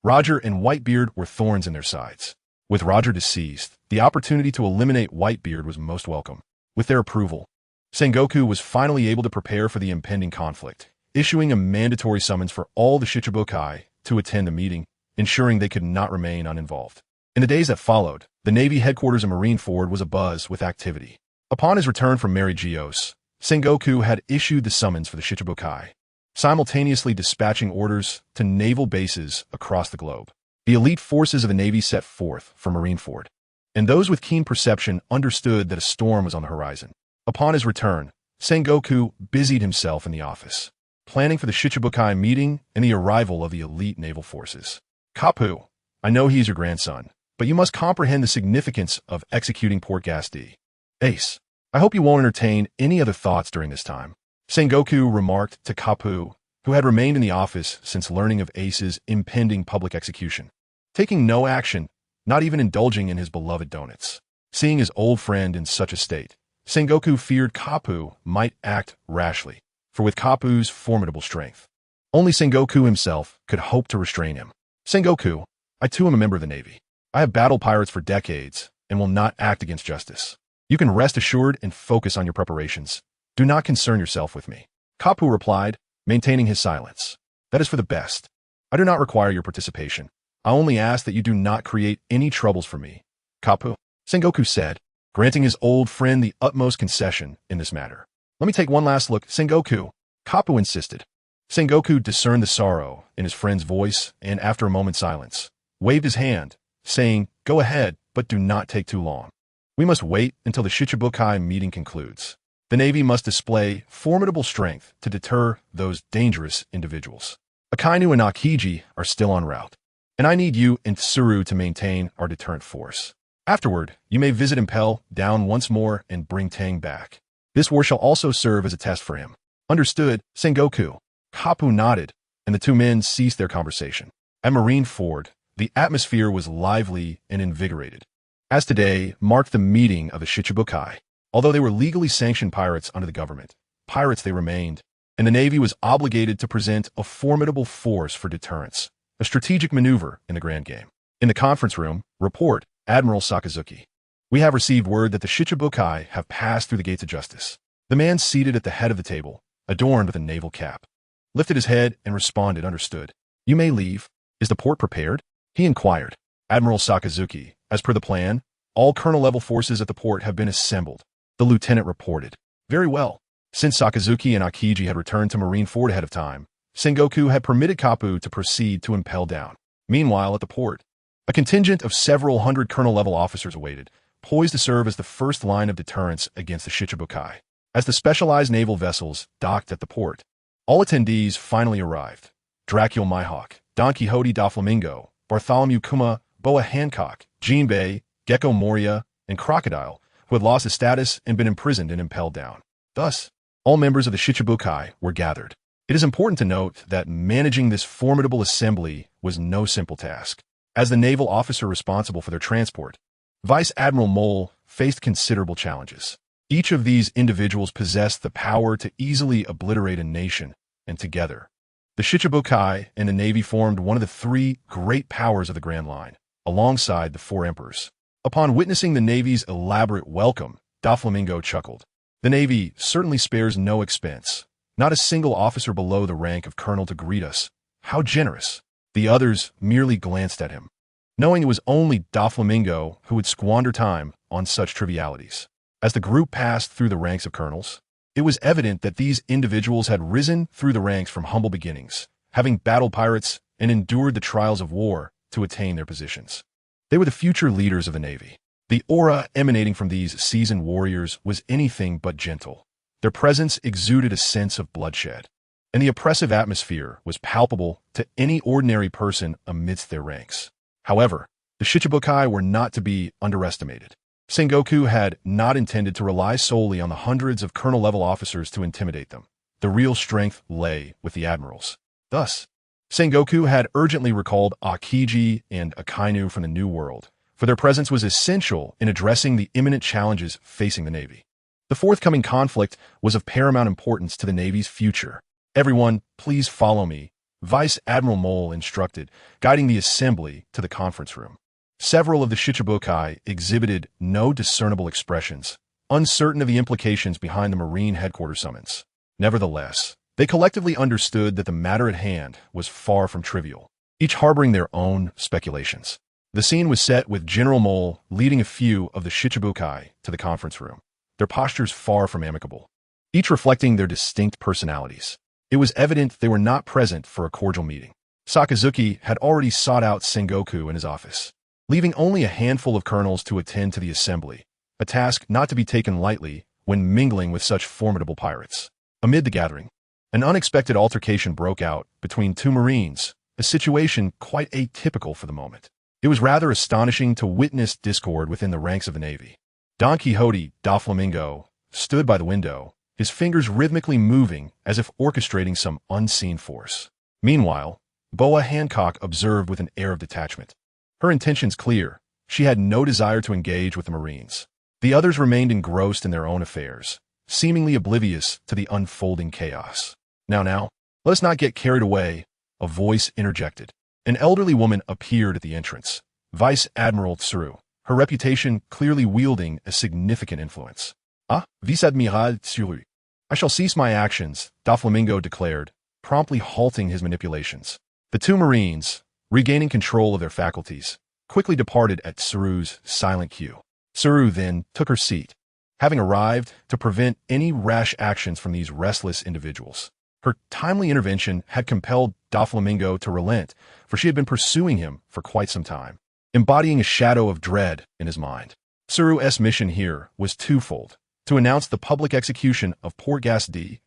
Roger and Whitebeard were thorns in their sides. With Roger deceased, the opportunity to eliminate Whitebeard was most welcome. With their approval, Sengoku was finally able to prepare for the impending conflict, issuing a mandatory summons for all the Shichibukai to attend the meeting, ensuring they could not remain uninvolved. In the days that followed, the Navy headquarters in Marineford was abuzz with activity. Upon his return from Mary Geos, Sengoku had issued the summons for the Shichibukai, simultaneously dispatching orders to naval bases across the globe. The elite forces of the Navy set forth for Marineford, and those with keen perception understood that a storm was on the horizon. Upon his return, Sengoku busied himself in the office, planning for the Shichibukai meeting and the arrival of the elite naval forces. Kapu, I know he is your grandson, but you must comprehend the significance of executing Portgas Ace. I hope you won't entertain any other thoughts during this time. Sengoku remarked to Kapu, who had remained in the office since learning of Ace's impending public execution. Taking no action, not even indulging in his beloved donuts. Seeing his old friend in such a state, Sengoku feared Kapu might act rashly, for with Kapu's formidable strength, only Sengoku himself could hope to restrain him. Sengoku, I too am a member of the Navy. I have battled pirates for decades and will not act against justice. You can rest assured and focus on your preparations. Do not concern yourself with me. Kapu replied, maintaining his silence. That is for the best. I do not require your participation. I only ask that you do not create any troubles for me. Kapu, Sengoku said, granting his old friend the utmost concession in this matter. Let me take one last look, Sengoku. Kapu insisted. Sengoku discerned the sorrow in his friend's voice and, after a moment's silence, waved his hand, saying, go ahead, but do not take too long. We must wait until the Shichibukai meeting concludes. The Navy must display formidable strength to deter those dangerous individuals. Akainu and Akiji are still en route, and I need you and Tsuru to maintain our deterrent force. Afterward, you may visit Impel Down once more and bring Tang back. This war shall also serve as a test for him. Understood, Sengoku. Kapu nodded, and the two men ceased their conversation. At Marineford, the atmosphere was lively and invigorated. As today marked the meeting of the Shichibukai, although they were legally sanctioned pirates under the government, pirates they remained, and the Navy was obligated to present a formidable force for deterrence, a strategic maneuver in the grand game. In the conference room, report, Admiral Sakazuki. We have received word that the Shichibukai have passed through the gates of justice. The man seated at the head of the table, adorned with a naval cap, lifted his head and responded, understood. You may leave. Is the port prepared? He inquired. Admiral Sakazuki, as per the plan, all colonel-level forces at the port have been assembled. The lieutenant reported. Very well. Since Sakazuki and Akiji had returned to Marineford ahead of time, Sengoku had permitted Kapu to proceed to Impel Down. Meanwhile, at the port, a contingent of several hundred colonel-level officers awaited, poised to serve as the first line of deterrence against the Shichibukai. As the specialized naval vessels docked at the port, all attendees finally arrived. Dracula Mihawk, Don Quixote da Flamingo, Bartholomew Kuma, Boa Hancock, Jinbei, Gecko Moria, and Crocodile, who had lost his status and been imprisoned and impelled down. Thus, all members of the Shichibukai were gathered. It is important to note that managing this formidable assembly was no simple task. As the naval officer responsible for their transport, Vice Admiral Mole faced considerable challenges. Each of these individuals possessed the power to easily obliterate a nation, and together, the Shichibukai and the Navy formed one of the three great powers of the Grand Line, alongside the four emperors. Upon witnessing the Navy's elaborate welcome, Doflamingo chuckled. The Navy certainly spares no expense. Not a single officer below the rank of colonel to greet us. How generous. The others merely glanced at him, knowing it was only Doflamingo who would squander time on such trivialities. As the group passed through the ranks of colonels, it was evident that these individuals had risen through the ranks from humble beginnings, having battled pirates and endured the trials of war to attain their positions. They were the future leaders of the Navy. The aura emanating from these seasoned warriors was anything but gentle. Their presence exuded a sense of bloodshed, and the oppressive atmosphere was palpable to any ordinary person amidst their ranks. However, the Shichibukai were not to be underestimated. Sengoku had not intended to rely solely on the hundreds of colonel-level officers to intimidate them. The real strength lay with the admirals. Thus, Sengoku had urgently recalled Akiji and Akainu from the New World, for their presence was essential in addressing the imminent challenges facing the Navy. The forthcoming conflict was of paramount importance to the Navy's future. "Everyone, please follow me," Vice Admiral Mole instructed, guiding the assembly to the conference room. Several of the Shichibukai exhibited no discernible expressions, uncertain of the implications behind the Marine headquarters summons. Nevertheless, they collectively understood that the matter at hand was far from trivial, each harboring their own speculations. The scene was set with General Mole leading a few of the Shichibukai to the conference room, their postures far from amicable, each reflecting their distinct personalities. It was evident they were not present for a cordial meeting. Sakazuki had already sought out Sengoku in his office, leaving only a handful of colonels to attend to the assembly, a task not to be taken lightly when mingling with such formidable pirates. Amid the gathering, an unexpected altercation broke out between two Marines, a situation quite atypical for the moment. It was rather astonishing to witness discord within the ranks of the Navy. Don Quixote Doflamingo stood by the window, his fingers rhythmically moving as if orchestrating some unseen force. Meanwhile, Boa Hancock observed with an air of detachment. Her intentions clear. She had no desire to engage with the Marines. The others remained engrossed in their own affairs, seemingly oblivious to the unfolding chaos. Now, let us not get carried away, a voice interjected. An elderly woman appeared at the entrance, Vice Admiral Tsuru, her reputation clearly wielding a significant influence. "Ah, Vice-Admiral Tsuru. I shall cease my actions," Doflamingo declared, promptly halting his manipulations. The two Marines, regaining control of their faculties, quickly departed at Tsuru's silent cue. Tsuru then took her seat, having arrived to prevent any rash actions from these restless individuals. Her timely intervention had compelled Doflamingo to relent, for she had been pursuing him for quite some time, embodying a shadow of dread in his mind. Tsuru's mission here was twofold: to announce the public execution of Portgas D.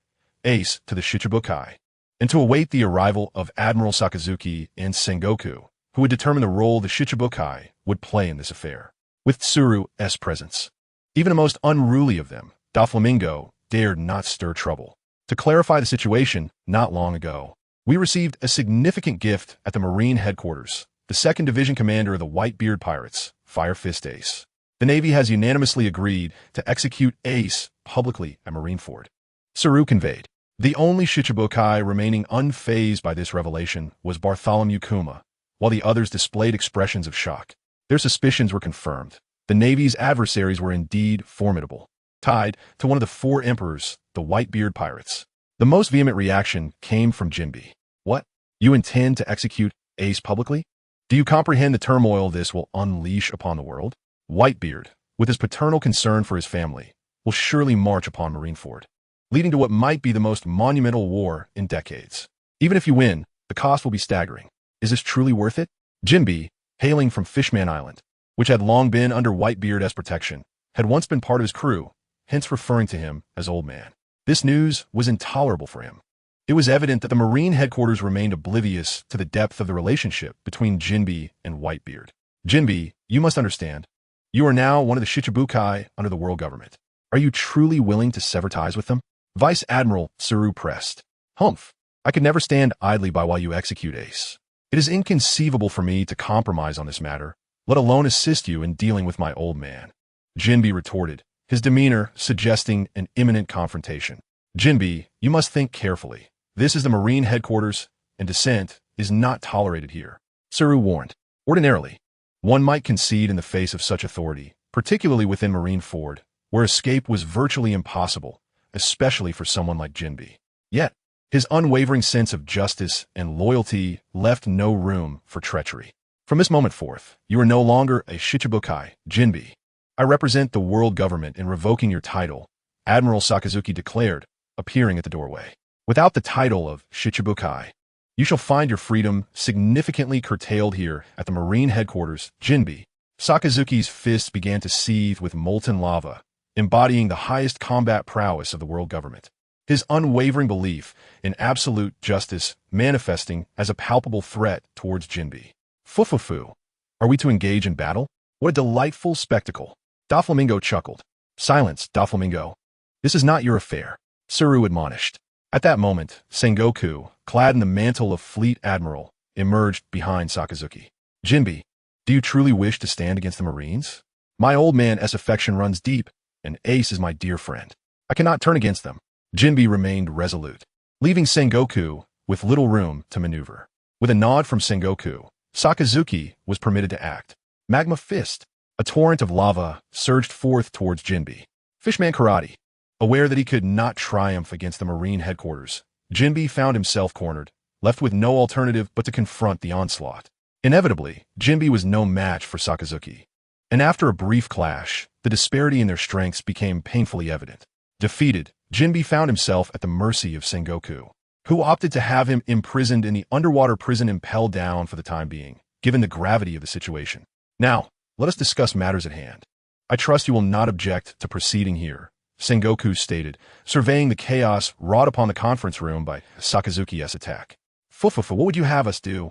Ace to the Shichibukai, and to await the arrival of Admiral Sakazuki and Sengoku, who would determine the role the Shichibukai would play in this affair. With Tsuru's presence, even the most unruly of them, Doflamingo, dared not stir trouble. To clarify the situation, not long ago, we received a significant gift at the Marine headquarters, the 2nd Division Commander of the Whitebeard Pirates, Fire Fist Ace. The Navy has unanimously agreed to execute Ace publicly at Marineford. Tsuru conveyed. The only Shichibukai remaining unfazed by this revelation was Bartholomew Kuma, while the others displayed expressions of shock. Their suspicions were confirmed. The Navy's adversaries were indeed formidable, tied to one of the 4 emperors, the Whitebeard Pirates. The most vehement reaction came from Jinbe. "What? You intend to execute Ace publicly? Do you comprehend the turmoil this will unleash upon the world? Whitebeard, with his paternal concern for his family, will surely march upon Marineford, leading to what might be the most monumental war in decades. Even if you win, the cost will be staggering. Is this truly worth it?" Jinbe, hailing from Fishman Island, which had long been under Whitebeard's protection, had once been part of his crew, hence referring to him as Old Man. This news was intolerable for him. It was evident that the Marine headquarters remained oblivious to the depth of the relationship between Jinbe and Whitebeard. "Jinbe, you must understand. You are now one of the Shichibukai under the world government. Are you truly willing to sever ties with them?" Vice Admiral Tsuru pressed. "Humph. I could never stand idly by while you execute Ace. It is inconceivable for me to compromise on this matter, let alone assist you in dealing with my old man," Jinbe retorted, his demeanor suggesting an imminent confrontation. "Jinbe, you must think carefully. This is the Marine headquarters, and dissent is not tolerated here," Tsuru warned. Ordinarily, one might concede in the face of such authority, particularly within Marineford, where escape was virtually impossible, especially for someone like Jinbe. Yet, his unwavering sense of justice and loyalty left no room for treachery. From this moment forth, you are no longer a Shichibukai, Jinbe. I represent the world government in revoking your title, Admiral Sakazuki declared, appearing at the doorway. Without the title of Shichibukai, you shall find your freedom significantly curtailed here at the Marine headquarters, Jinbe. Sakazuki's fists began to seethe with molten lava, embodying the highest combat prowess of the world government. His unwavering belief in absolute justice manifesting as a palpable threat towards Jinbe. Fufufu, are we to engage in battle? What a delightful spectacle. Doflamingo chuckled. Silence, Doflamingo. This is not your affair, Tsuru admonished. At that moment, Sengoku, clad in the mantle of Fleet Admiral, emerged behind Sakazuki. Jinbe, do you truly wish to stand against the Marines? My old man's affection runs deep, and Ace is my dear friend. I cannot turn against them. Jinbe remained resolute, leaving Sengoku with little room to maneuver. With a nod from Sengoku, Sakazuki was permitted to act. Magma Fist. A torrent of lava surged forth towards Jinbe. Fishman Karate. Aware that he could not triumph against the Marine headquarters, Jinbe found himself cornered, left with no alternative but to confront the onslaught. Inevitably, Jinbe was no match for Sakazuki, and after a brief clash, the disparity in their strengths became painfully evident. Defeated, Jinbe found himself at the mercy of Sengoku, who opted to have him imprisoned in the underwater prison impelled down for the time being, given the gravity of the situation. Now, let us discuss matters at hand. I trust you will not object to proceeding here, Sengoku stated, surveying the chaos wrought upon the conference room by Sakazuki's attack. Fufufu, what would you have us do?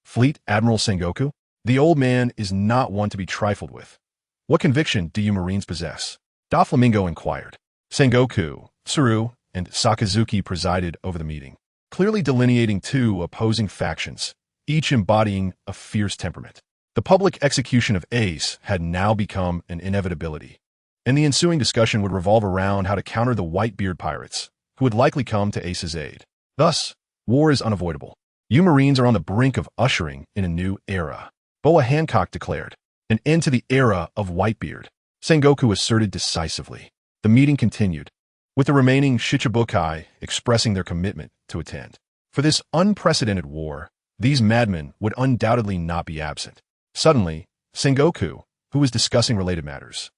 Fleet Admiral Sengoku? The old man is not one to be trifled with. What conviction do you Marines possess? Doflamingo inquired. Sengoku, Tsuru, and Sakazuki presided over the meeting, clearly delineating two opposing factions, each embodying a fierce temperament. The public execution of Ace had now become an inevitability, and the ensuing discussion would revolve around how to counter the Whitebeard pirates, who would likely come to Ace's aid. Thus, war is unavoidable. You Marines are on the brink of ushering in a new era. Boa Hancock declared, an end to the era of Whitebeard. Sengoku asserted decisively. The meeting continued, with the remaining Shichibukai expressing their commitment to attend. For this unprecedented war, these madmen would undoubtedly not be absent. Suddenly, Sengoku, who was discussing related matters,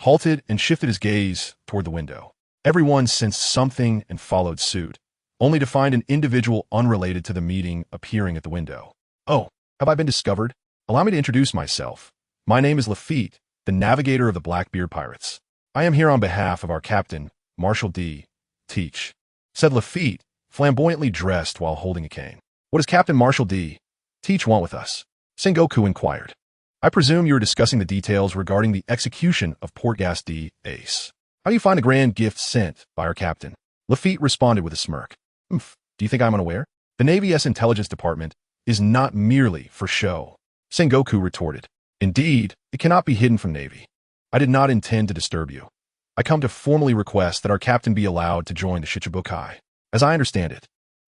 halted and shifted his gaze toward the window. Everyone sensed something and followed suit, only to find an individual unrelated to the meeting appearing at the window. Oh, have I been discovered? Allow me to introduce myself. My name is Lafitte, the navigator of the Blackbeard pirates. I am here on behalf of our captain, Marshal D. Teach, said Lafitte, flamboyantly dressed while holding a cane. What does Captain Marshal D. Teach want with us? Sengoku inquired. I presume you are discussing the details regarding the execution of Portgas D. Ace. How do you find a grand gift sent by our captain? Lafitte responded with a smirk. Do you think I'm unaware? The Navy's intelligence department is not merely for show. Sengoku retorted. Indeed, it cannot be hidden from Navy. I did not intend to disturb you. I come to formally request that our captain be allowed to join the Shichibukai. As I understand it,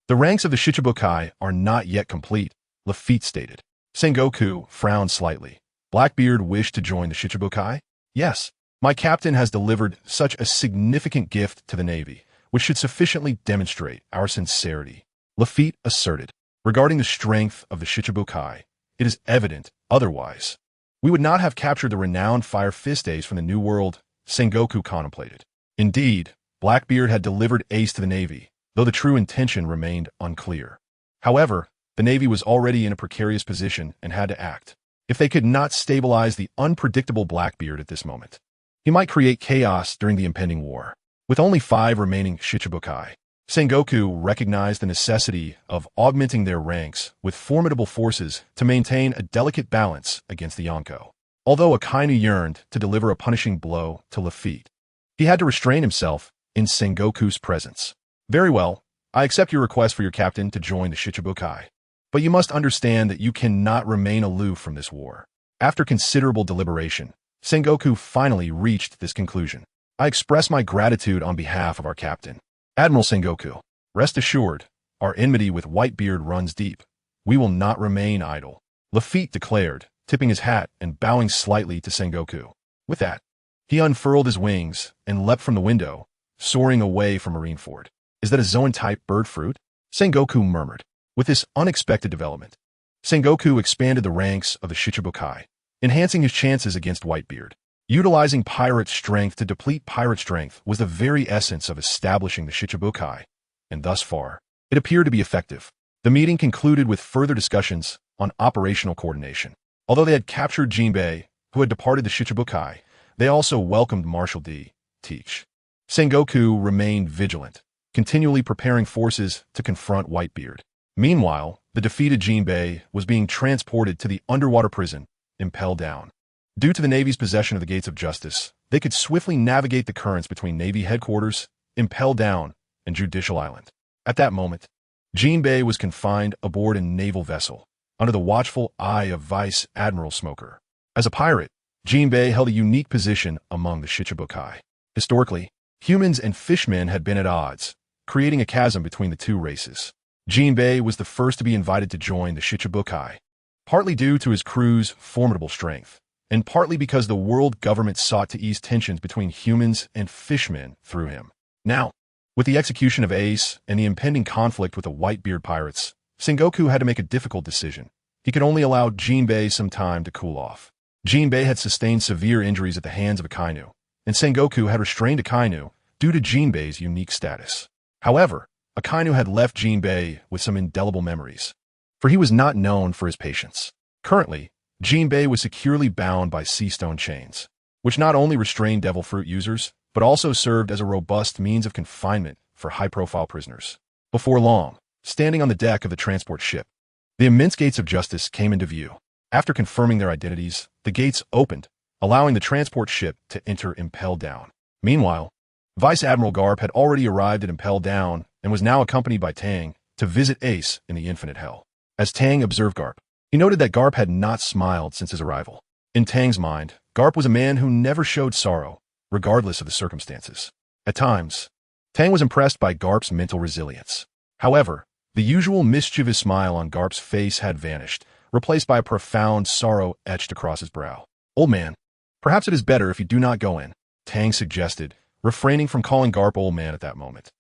the ranks of the Shichibukai are not yet complete, Lafitte stated. Sengoku frowned slightly. Blackbeard wished to join the Shichibukai? Yes. My captain has delivered such a significant gift to the Navy, which should sufficiently demonstrate our sincerity, Lafitte asserted. Regarding the strength of the Shichibukai, it is evident otherwise. We would not have captured the renowned Fire Fist Ace from the New World, Sengoku contemplated. Indeed, Blackbeard had delivered Ace to the Navy, though the true intention remained unclear. However, the Navy was already in a precarious position and had to act. If they could not stabilize the unpredictable Blackbeard at this moment, he might create chaos during the impending war. With only 5 remaining Shichibukai, Sengoku recognized the necessity of augmenting their ranks with formidable forces to maintain a delicate balance against the Yonko. Although Akainu yearned to deliver a punishing blow to Lafitte, he had to restrain himself in Sengoku's presence. Very well, I accept your request for your captain to join the Shichibukai. But you must understand that you cannot remain aloof from this war. After considerable deliberation, Sengoku finally reached this conclusion. I express my gratitude on behalf of our captain. Admiral Sengoku, rest assured, our enmity with Whitebeard runs deep. We will not remain idle, Lafitte declared, tipping his hat and bowing slightly to Sengoku. With that, He unfurled his wings and leapt from the window, soaring away from Marineford. Is that a Zoan-type bird fruit? Sengoku murmured. With this unexpected development, Sengoku expanded the ranks of the Shichibukai, enhancing his chances against Whitebeard. Utilizing pirate strength to deplete pirate strength was the very essence of establishing the Shichibukai, and thus far, it appeared to be effective. The meeting concluded with further discussions on operational coordination. Although they had captured Jinbei, who had departed the Shichibukai, they also welcomed Marshal D. Teach. Sengoku remained vigilant, continually preparing forces to confront Whitebeard. Meanwhile, the defeated Jinbei was being transported to the underwater prison, Impel Down. Due to the Navy's possession of the Gates of Justice, they could swiftly navigate the currents between Navy headquarters, Impel Down, and Judicial Island. At that moment, Jinbei was confined aboard a naval vessel, under the watchful eye of Vice Admiral Smoker. As a pirate, Jinbei held a unique position among the Shichibukai. Historically, humans and fishmen had been at odds, creating a chasm between the two races. Jinbei was the first to be invited to join the Shichibukai, partly due to his crew's formidable strength, and partly because the world government sought to ease tensions between humans and fishmen through him. Now, with the execution of Ace and the impending conflict with the Whitebeard pirates, Sengoku had to make a difficult decision. He could only allow Jinbei some time to cool off. Jinbei had sustained severe injuries at the hands of Akainu, and Sengoku had restrained Akainu due to Jinbei's unique status. However, Akainu had left Jinbei with some indelible memories, for he was not known for his patience. Currently, Jinbei was securely bound by sea stone chains, which not only restrained devil fruit users, but also served as a robust means of confinement for high-profile prisoners. Before long, standing on the deck of the transport ship, the immense gates of justice came into view. After confirming their identities, the gates opened, allowing the transport ship to enter Impel Down. Meanwhile, Vice Admiral Garp had already arrived at Impel Down and was now accompanied by Tang to visit Ace in the Infinite Hell. As Tang observed Garp, he noted that Garp had not smiled since his arrival. In Tang's mind, Garp was a man who never showed sorrow, regardless of the circumstances. At times, Tang was impressed by Garp's mental resilience. However, the usual mischievous smile on Garp's face had vanished, replaced by a profound sorrow etched across his brow. Old man, perhaps it is better if you do not go in, Tang suggested, refraining from calling Garp old man at that moment.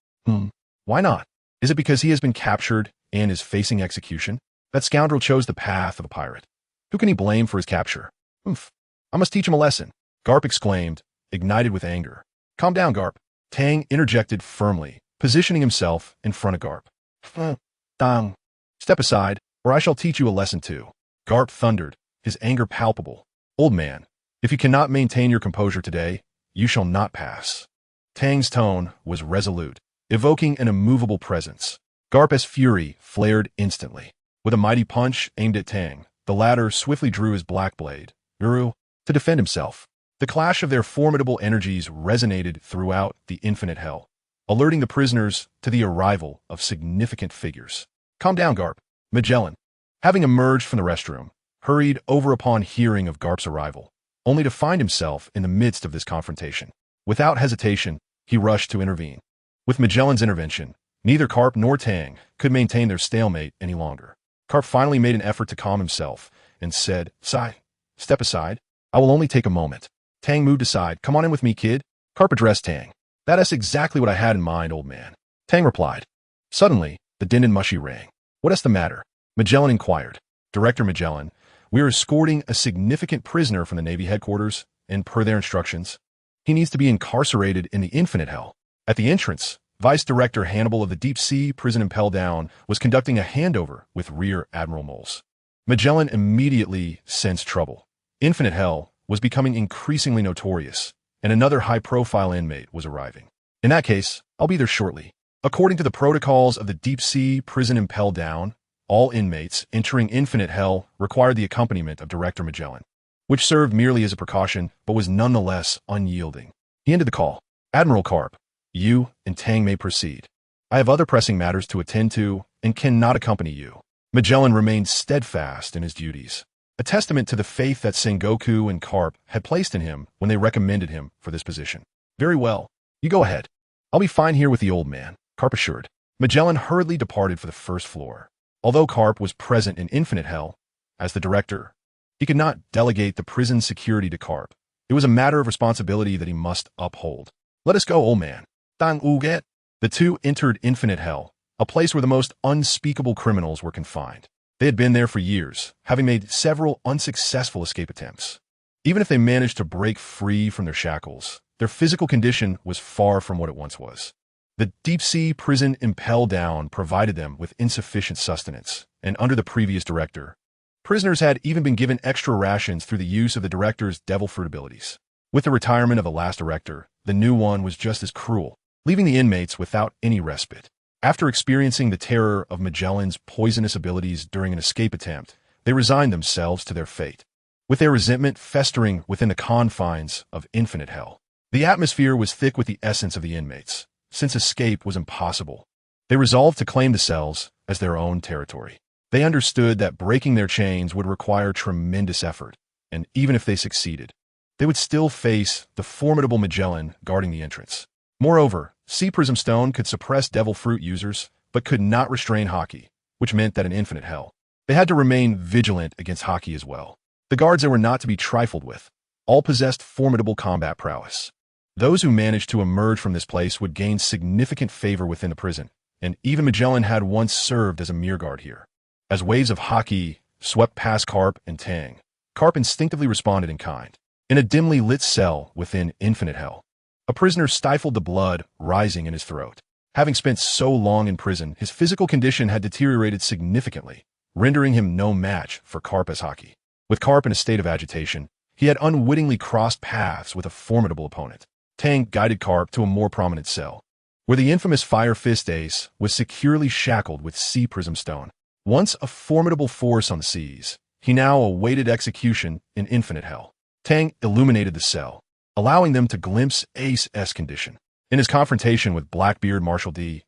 Why not? Is it because he has been captured and is facing execution? That scoundrel chose the path of a pirate. Who can he blame for his capture? I must teach him a lesson, Garp exclaimed, ignited with anger. Calm down, Garp, Tang interjected firmly, positioning himself in front of Garp. Dang. Step aside, or I shall teach you a lesson too. Garp thundered, his anger palpable. Old man, if you cannot maintain your composure today, you shall not pass. Tang's tone was resolute, evoking an immovable presence. Garp's fury flared instantly. With a mighty punch aimed at Tang, the latter swiftly drew his black blade, Uru, to defend himself. The clash of their formidable energies resonated throughout the Infinite Hell, alerting the prisoners to the arrival of significant figures. Calm down, Garp. Magellan, having emerged from the restroom, hurried over upon hearing of Garp's arrival, only to find himself in the midst of this confrontation. Without hesitation, he rushed to intervene. With Magellan's intervention, neither Garp nor Tang could maintain their stalemate any longer. Garp finally made an effort to calm himself and said, Step aside. I will only take a moment. Tang moved aside. Come on in with me, kid. Garp addressed Tang. That's exactly what I had in mind, old man. Tang replied. Suddenly, the din and mushy rang. What is the matter? Magellan inquired. Director Magellan, we are escorting a significant prisoner from the Navy headquarters, and per their instructions, he needs to be incarcerated in the Infinite Hell. At the entrance, Vice Director Hannibal of the Deep Sea Prison Impel Down was conducting a handover with Rear Admiral Moles. Magellan immediately sensed trouble. Infinite Hell was becoming increasingly notorious, and another high-profile inmate was arriving. In that case, I'll be there shortly. According to the protocols of the Deep Sea Prison Impel Down, all inmates entering Infinite Hell required the accompaniment of Director Magellan, which served merely as a precaution but was nonetheless unyielding. He ended the call. Admiral Garp, you and Tang may proceed. I have other pressing matters to attend to and cannot accompany you. Magellan remained steadfast in his duties, a testament to the faith that Sengoku and Garp had placed in him when they recommended him for this position. Very well. You go ahead. I'll be fine here with the old man, Garp assured. Magellan hurriedly departed for the first floor. Although Garp was present in Infinite Hell, as the director, he could not delegate the prison security to Garp, It was a matter of responsibility that he must uphold. Let us go, old man. Dang uget. The two entered Infinite Hell, a place where the most unspeakable criminals were confined. They had been there for years, having made several unsuccessful escape attempts. Even if they managed to break free from their shackles, their physical condition was far from what it once was. The deep-sea prison impelled down provided them with insufficient sustenance, and under the previous director, prisoners had even been given extra rations through the use of the director's devil fruit abilities. With the retirement of the last director, the new one was just as cruel, leaving the inmates without any respite. After experiencing the terror of Magellan's poisonous abilities during an escape attempt, they resigned themselves to their fate, with their resentment festering within the confines of Infinite Hell. The atmosphere was thick with the essence of the inmates. Since escape was impossible, they resolved to claim the cells as their own territory. They understood that breaking their chains would require tremendous effort, and even if they succeeded, they would still face the formidable Magellan guarding the entrance. Moreover, Sea Prism Stone could suppress Devil Fruit users, but could not restrain Hockey, which meant that in Infinite Hell, they had to remain vigilant against Hockey as well. The guards there were not to be trifled with. All possessed formidable combat prowess. Those who managed to emerge from this place would gain significant favor within the prison, and even Magellan had once served as a mere guard here. As waves of Hockey swept past Carp and Tang, Carp instinctively responded in kind. In a dimly lit cell within Infinite Hell, a prisoner stifled the blood rising in his throat. Having spent so long in prison, his physical condition had deteriorated significantly, rendering him no match for Carp as Hockey. With Carp in a state of agitation, he had unwittingly crossed paths with a formidable opponent. Tang guided Carp to a more prominent cell, where the infamous Fire Fist Ace was securely shackled with Sea Prism Stone. Once a formidable force on the seas, he now awaited execution in Infinite Hell. Tang illuminated the cell, allowing them to glimpse Ace's condition. In his confrontation with Blackbeard Marshal D.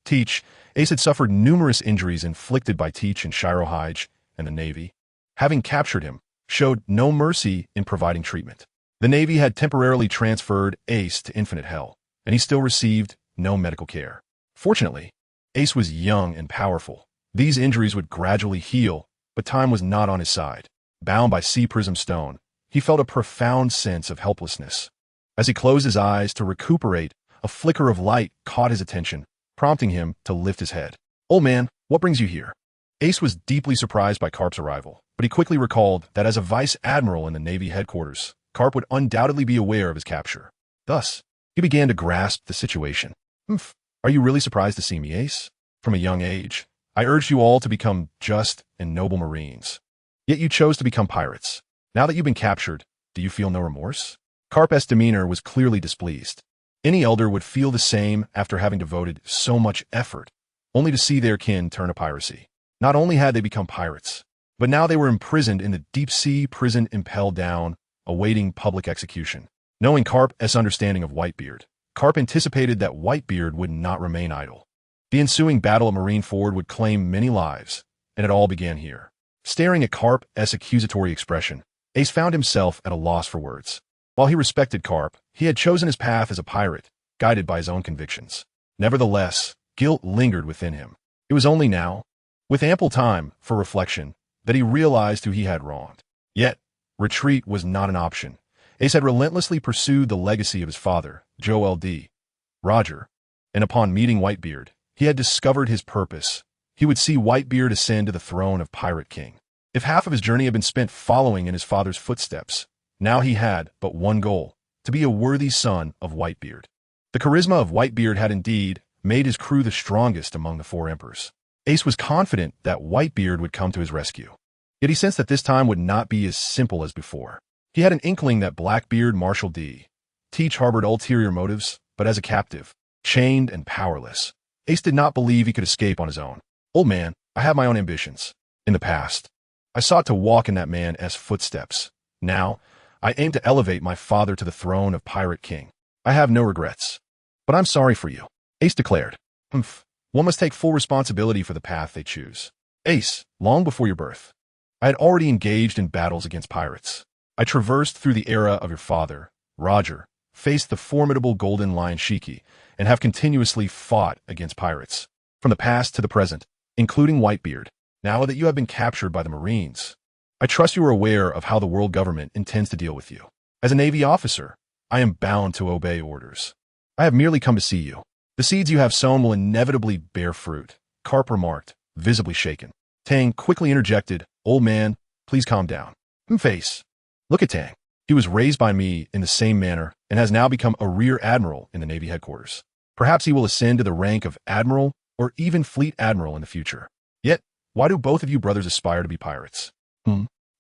Teach, Ace had suffered numerous injuries inflicted by Teach and Shirohige, and the Navy, having captured him, showed no mercy in providing treatment. The Navy had temporarily transferred Ace to Infinite Hell, and he still received no medical care. Fortunately, Ace was young and powerful. These injuries would gradually heal, but time was not on his side. Bound by Sea Prism Stone, he felt a profound sense of helplessness. As he closed his eyes to recuperate, a flicker of light caught his attention, prompting him to lift his head. "Old man, what brings you here?" Ace was deeply surprised by Carp's arrival, but he quickly recalled that as a vice admiral in the Navy headquarters, Carp would undoubtedly be aware of his capture. Thus, he began to grasp the situation. Are you really surprised to see me, Ace? From a young age, I urged you all to become just and noble Marines. Yet you chose to become pirates. Now that you've been captured, do you feel no remorse?" Carp's demeanor was clearly displeased. Any elder would feel the same after having devoted so much effort, only to see their kin turn to piracy. Not only had they become pirates, but now they were imprisoned in the deep-sea prison impelled down, awaiting public execution. Knowing Carp's understanding of Whitebeard, Carp anticipated that Whitebeard would not remain idle. The ensuing battle at Marineford would claim many lives, and it all began here. Staring at Carp's accusatory expression, Ace found himself at a loss for words. While he respected Carp, he had chosen his path as a pirate, guided by his own convictions. Nevertheless, guilt lingered within him. It was only now, with ample time for reflection, that he realized who he had wronged. Yet, retreat was not an option. Ace had relentlessly pursued the legacy of his father, Joel D. Roger, and upon meeting Whitebeard, he had discovered his purpose. He would see Whitebeard ascend to the throne of Pirate King. If half of his journey had been spent following in his father's footsteps, now he had but one goal, to be a worthy son of Whitebeard. The charisma of Whitebeard had indeed made his crew the strongest among the four emperors. Ace was confident that Whitebeard would come to his rescue. Yet he sensed that this time would not be as simple as before. He had an inkling that Blackbeard Marshal D. Teach harbored ulterior motives, but as a captive, chained and powerless, Ace did not believe he could escape on his own. "Old man, I have my own ambitions. In the past, I sought to walk in that man's footsteps. Now, I aim to elevate my father to the throne of Pirate King. I have no regrets. But I'm sorry for you," Ace declared. One must take full responsibility for the path they choose. Ace, long before your birth, I had already engaged in battles against pirates. I traversed through the era of your father, Roger, faced the formidable Golden Lion Shiki, and have continuously fought against pirates, from the past to the present, including Whitebeard. Now that you have been captured by the Marines, I trust you are aware of how the world government intends to deal with you. As a Navy officer, I am bound to obey orders. I have merely come to see you. The seeds you have sown will inevitably bear fruit, Carp remarked, visibly shaken. Tang quickly interjected, Old man, please calm down. Face. Look at Tang. He was raised by me in the same manner and has now become a rear admiral in the Navy headquarters. Perhaps he will ascend to the rank of admiral or even fleet admiral in the future. Yet, why do both of you brothers aspire to be pirates?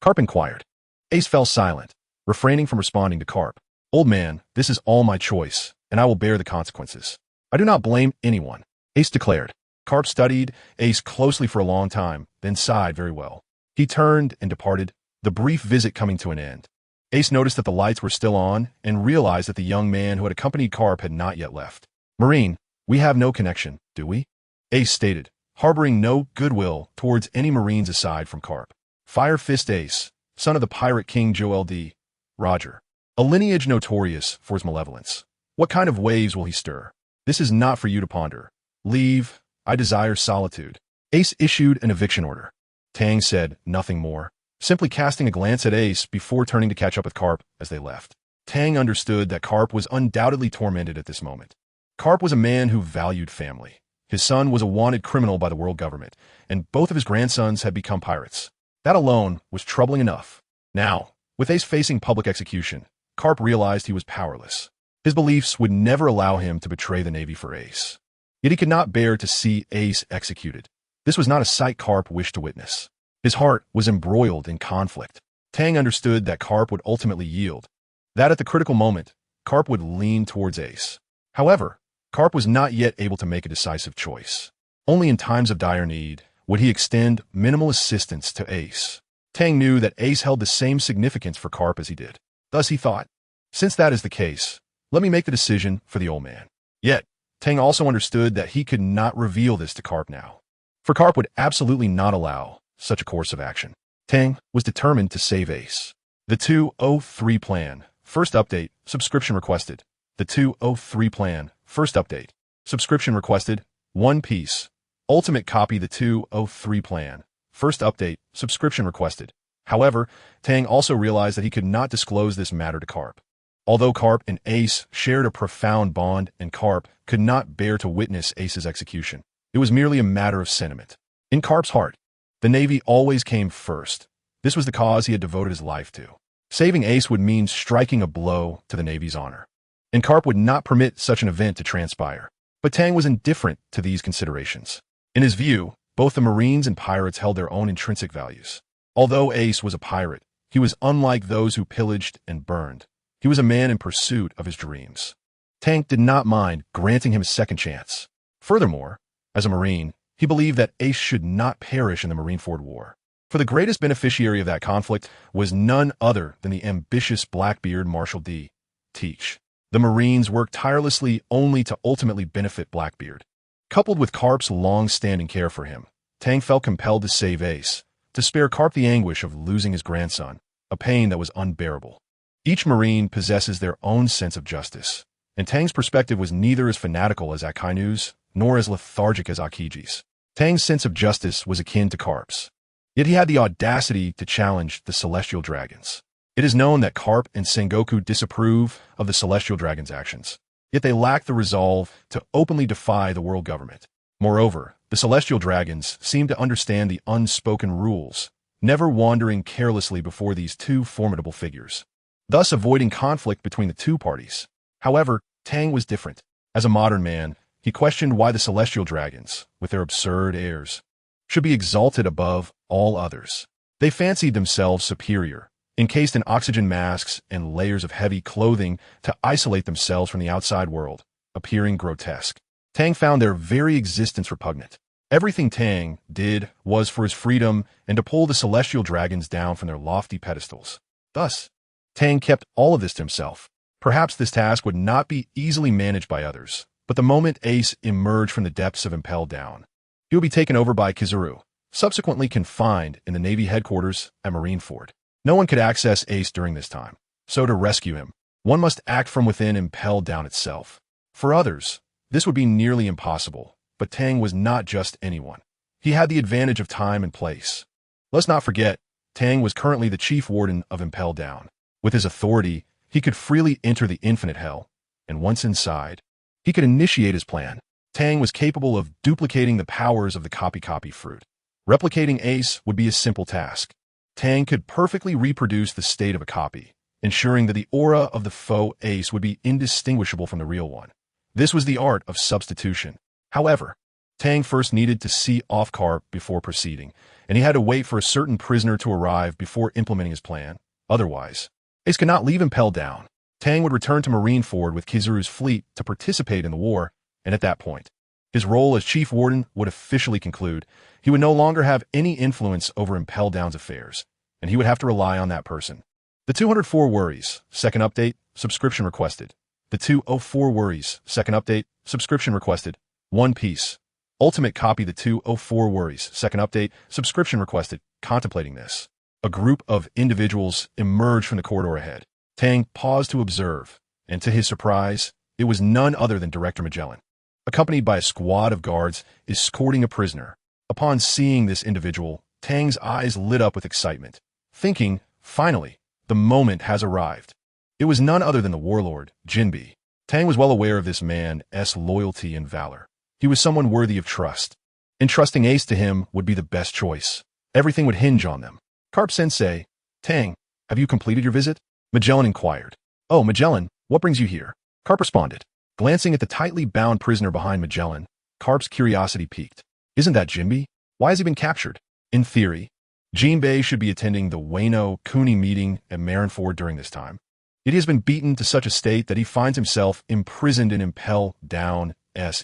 Carp inquired. Ace fell silent, refraining from responding to Carp. Old man, this is all my choice, and I will bear the consequences. I do not blame anyone, Ace declared. Carp studied Ace closely for a long time, then sighed very well. He turned and departed, the brief visit coming to an end. Ace noticed that the lights were still on and realized that the young man who had accompanied Carp had not yet left. Marine, we have no connection, do we? Ace stated, harboring no goodwill towards any Marines aside from Carp. Fire Fist Ace, son of the pirate king Joel D. Roger. A lineage notorious for its malevolence. What kind of waves will he stir? This is not for you to ponder. Leave. I desire solitude. Ace issued an eviction order. Tang said nothing more, simply casting a glance at Ace before turning to catch up with Carp as they left. Tang understood that Carp was undoubtedly tormented at this moment. Carp was a man who valued family. His son was a wanted criminal by the world government, and both of his grandsons had become pirates. That alone was troubling enough. Now, with Ace facing public execution, Carp realized he was powerless. His beliefs would never allow him to betray the Navy for Ace. Yet he could not bear to see Ace executed. This was not a sight Carp wished to witness. His heart was embroiled in conflict. Tang understood that Carp would ultimately yield, that at the critical moment, Carp would lean towards Ace. However, Carp was not yet able to make a decisive choice. Only in times of dire need would he extend minimal assistance to Ace. Tang knew that Ace held the same significance for Carp as he did. Thus he thought, since that is the case, let me make the decision for the old man. Yet, Tang also understood that he could not reveal this to Carp now, for Carp would absolutely not allow such a course of action. Tang was determined to save Ace. The 203 plan, first update, subscription requested. The 203 plan, first update, subscription requested, One Piece. Ultimate copy the 203 plan, first update, subscription requested. However, Tang also realized that he could not disclose this matter to Carp. Although Carp and Ace shared a profound bond and Carp could not bear to witness Ace's execution, it was merely a matter of sentiment. In Carp's heart, the Navy always came first. This was the cause he had devoted his life to. Saving Ace would mean striking a blow to the Navy's honor, and Carp would not permit such an event to transpire. But Tang was indifferent to these considerations. In his view, both the Marines and pirates held their own intrinsic values. Although Ace was a pirate, he was unlike those who pillaged and burned. He was a man in pursuit of his dreams. Tang did not mind granting him a second chance. Furthermore, as a Marine, he believed that Ace should not perish in the Marineford War. For the greatest beneficiary of that conflict was none other than the ambitious Blackbeard Marshal D. Teach. The Marines worked tirelessly only to ultimately benefit Blackbeard. Coupled with Carp's long-standing care for him, Tang felt compelled to save Ace, to spare Carp the anguish of losing his grandson, a pain that was unbearable. Each Marine possesses their own sense of justice, and Tang's perspective was neither as fanatical as Akainu's, nor as lethargic as Akiji's. Tang's sense of justice was akin to Carp's. Yet he had the audacity to challenge the Celestial Dragons. It is known that Carp and Sengoku disapprove of the Celestial Dragons' actions, yet they lack the resolve to openly defy the world government. Moreover, the Celestial Dragons seem to understand the unspoken rules, never wandering carelessly before these two formidable figures, thus avoiding conflict between the two parties. However, Tang was different. As a modern man, he questioned why the Celestial Dragons, with their absurd airs, should be exalted above all others. They fancied themselves superior, encased in oxygen masks and layers of heavy clothing to isolate themselves from the outside world, appearing grotesque. Tang found their very existence repugnant. Everything Tang did was for his freedom and to pull the Celestial Dragons down from their lofty pedestals. Thus, Tang kept all of this to himself. Perhaps this task would not be easily managed by others, but the moment Ace emerged from the depths of Impel Down, he would be taken over by Kizaru, subsequently confined in the Navy headquarters at Marineford. No one could access Ace during this time, so to rescue him, one must act from within Impel Down itself. For others, this would be nearly impossible, but Tang was not just anyone. He had the advantage of time and place. Let's not forget, Tang was currently the chief warden of Impel Down. With his authority, he could freely enter the infinite hell, and once inside, he could initiate his plan. Tang was capable of duplicating the powers of the copy fruit. Replicating Ace would be a simple task. Tang could perfectly reproduce the state of a copy, ensuring that the aura of the faux Ace would be indistinguishable from the real one. This was the art of substitution. However, Tang first needed to see off Carp before proceeding, and he had to wait for a certain prisoner to arrive before implementing his plan. Otherwise, Ace could not leave Impel down. Tang would return to Marineford with Kizaru's fleet to participate in the war, and at that point, his role as Chief Warden would officially conclude. He would no longer have any influence over Impel Down's affairs, and he would have to rely on that person. The 204 Worries, second update, subscription requested. The 204 Worries, second update, subscription requested. One Piece. Ultimate copy. The 204 Worries, second update, subscription requested. Contemplating this, a group of individuals emerged from the corridor ahead. Tang paused to observe, and to his surprise, it was none other than Director Magellan, accompanied by a squad of guards escorting a prisoner. Upon seeing this individual, Tang's eyes lit up with excitement, thinking, finally, the moment has arrived. It was none other than the warlord, Jinbi. Tang was well aware of this man's loyalty and valor. He was someone worthy of trust. Entrusting Ace to him would be the best choice. Everything would hinge on them. Carp-sensei, Tang, have you completed your visit? Magellan inquired. Oh, Magellan, what brings you here? Carp responded. Glancing at the tightly bound prisoner behind Magellan, Carp's curiosity piqued. Isn't that Jinbi? Why has he been captured? In theory, Jinbei should be attending the Wano Kuni meeting at Marineford during this time. Yet he has been beaten to such a state that he finds himself imprisoned in Impel Down's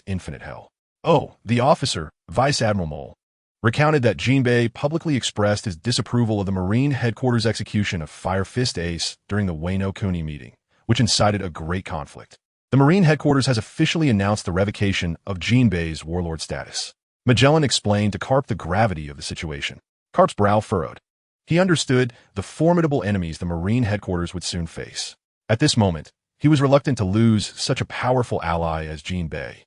infinite hell. Oh, the officer, Vice Admiral Mole, recounted that Jinbei publicly expressed his disapproval of the Marine Headquarters execution of Fire Fist Ace during the Wano Kuni meeting, which incited a great conflict. The Marine Headquarters has officially announced the revocation of Jinbei's warlord status. Magellan explained to Carp the gravity of the situation. Carp's brow furrowed. He understood the formidable enemies the Marine Headquarters would soon face. At this moment, he was reluctant to lose such a powerful ally as Jinbei.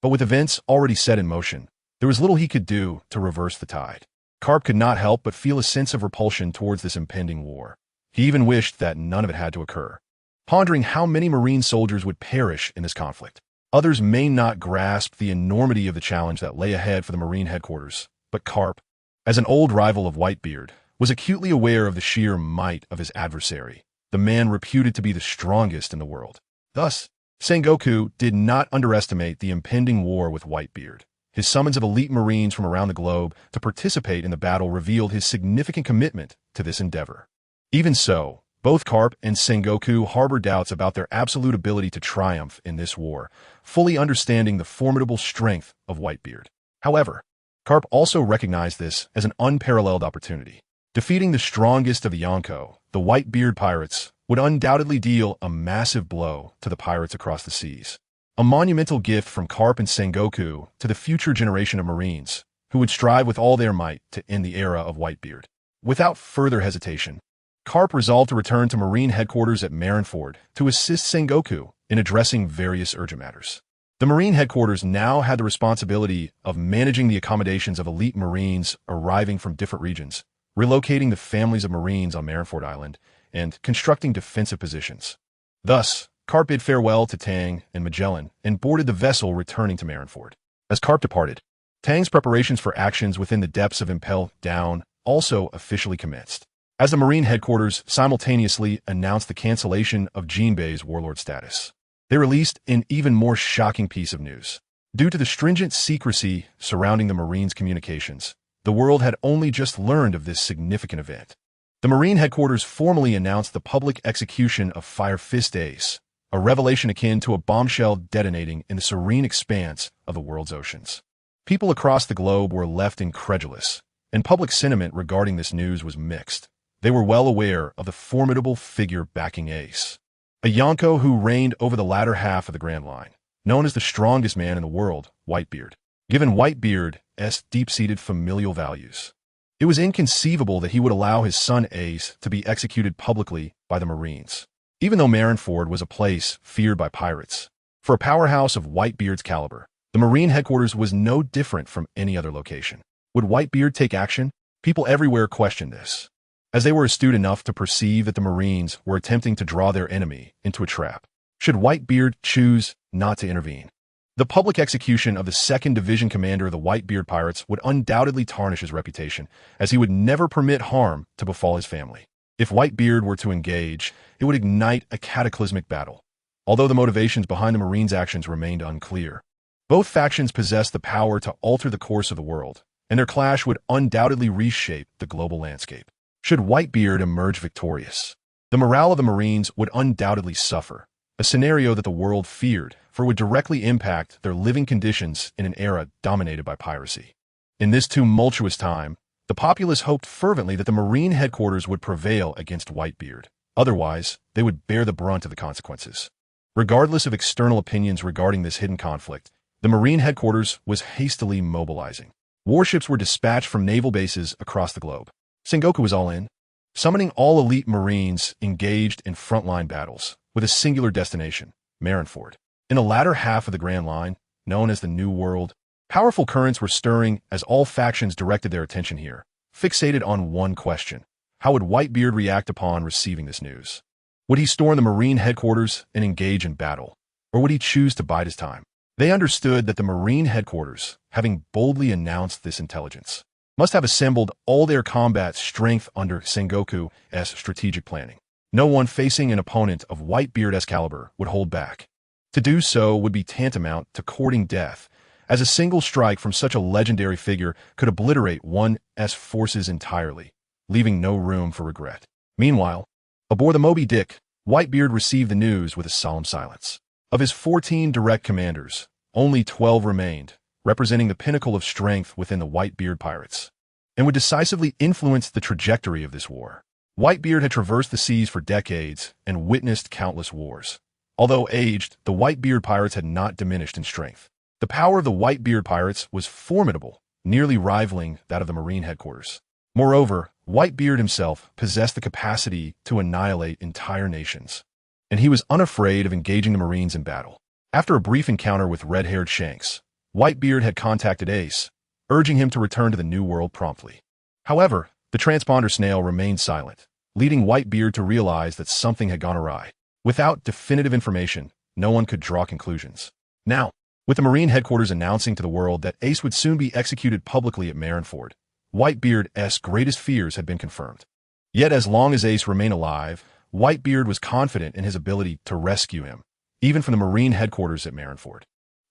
But with events already set in motion, there was little he could do to reverse the tide. Carp could not help but feel a sense of repulsion towards this impending war. He even wished that none of it had to occur, pondering how many Marine soldiers would perish in this conflict. Others may not grasp the enormity of the challenge that lay ahead for the Marine Headquarters, but Carp, as an old rival of Whitebeard, was acutely aware of the sheer might of his adversary, the man reputed to be the strongest in the world. Thus, Sengoku did not underestimate the impending war with Whitebeard. His summons of elite Marines from around the globe to participate in the battle revealed his significant commitment to this endeavor. Even so, both Carp and Sengoku harbor doubts about their absolute ability to triumph in this war, fully understanding the formidable strength of Whitebeard. However, Carp also recognized this as an unparalleled opportunity. Defeating the strongest of the Yonko, the Whitebeard pirates, would undoubtedly deal a massive blow to the pirates across the seas. A monumental gift from Carp and Sengoku to the future generation of Marines, who would strive with all their might to end the era of Whitebeard. Without further hesitation, Carp resolved to return to Marine Headquarters at Marineford to assist Sengoku in addressing various urgent matters. The Marine Headquarters now had the responsibility of managing the accommodations of elite Marines arriving from different regions, relocating the families of Marines on Marineford Island, and constructing defensive positions. Thus, Carp bid farewell to Tang and Magellan and boarded the vessel returning to Marineford. As Carp departed, Tang's preparations for actions within the depths of Impel Down also officially commenced, as the Marine Headquarters simultaneously announced the cancellation of Jinbei's warlord status. They released an even more shocking piece of news. Due to the stringent secrecy surrounding the Marines' communications, the world had only just learned of this significant event. The Marine Headquarters formally announced the public execution of Fire Fist Ace, a revelation akin to a bombshell detonating in the serene expanse of the world's oceans. People across the globe were left incredulous, and public sentiment regarding this news was mixed. They were well aware of the formidable figure backing Ace, a Yonko who reigned over the latter half of the Grand Line, known as the strongest man in the world, Whitebeard. Given Whitebeard's deep-seated familial values, it was inconceivable that he would allow his son Ace to be executed publicly by the Marines. Even though Marineford was a place feared by pirates, for a powerhouse of Whitebeard's caliber, the Marine Headquarters was no different from any other location. Would Whitebeard take action? People everywhere questioned this. as they were astute enough to perceive that the Marines were attempting to draw their enemy into a trap. Should Whitebeard choose not to intervene, the public execution of the 2nd Division commander of the Whitebeard Pirates would undoubtedly tarnish his reputation, as he would never permit harm to befall his family. If Whitebeard were to engage, it would ignite a cataclysmic battle. Although the motivations behind the Marines' actions remained unclear, both factions possessed the power to alter the course of the world, and their clash would undoubtedly reshape the global landscape. Should Whitebeard emerge victorious, the morale of the Marines would undoubtedly suffer, a scenario that the world feared, for it would directly impact their living conditions in an era dominated by piracy. In this tumultuous time, the populace hoped fervently that the Marine headquarters would prevail against Whitebeard. Otherwise, they would bear the brunt of the consequences. Regardless of external opinions regarding this hidden conflict, the Marine headquarters was hastily mobilizing. Warships were dispatched from naval bases across the globe. Sengoku was all in, summoning all elite Marines engaged in frontline battles, with a singular destination, Marineford. In the latter half of the Grand Line, known as the New World, powerful currents were stirring as all factions directed their attention here, fixated on one question: how would Whitebeard react upon receiving this news? Would he storm the Marine headquarters and engage in battle, or would he choose to bide his time? They understood that the Marine headquarters, having boldly announced this intelligence, must have assembled all their combat strength under Sengoku's strategic planning. No one facing an opponent of Whitebeard's caliber would hold back. To do so would be tantamount to courting death, as a single strike from such a legendary figure could obliterate one's forces entirely, leaving no room for regret. Meanwhile, aboard the Moby Dick, Whitebeard received the news with a solemn silence. Of his 14 direct commanders, only 12 remained, representing the pinnacle of strength within the Whitebeard pirates, and would decisively influence the trajectory of this war. Whitebeard had traversed the seas for decades and witnessed countless wars. Although aged, the Whitebeard pirates had not diminished in strength. The power of the Whitebeard pirates was formidable, nearly rivaling that of the Marine headquarters. Moreover, Whitebeard himself possessed the capacity to annihilate entire nations, and he was unafraid of engaging the Marines in battle. After a brief encounter with red-haired Shanks, Whitebeard had contacted Ace, urging him to return to the New World promptly. However, the transponder snail remained silent, leading Whitebeard to realize that something had gone awry. Without definitive information, no one could draw conclusions. Now, with the Marine headquarters announcing to the world that Ace would soon be executed publicly at Marineford, Whitebeard's greatest fears had been confirmed. Yet as long as Ace remained alive, Whitebeard was confident in his ability to rescue him, even from the Marine headquarters at Marineford.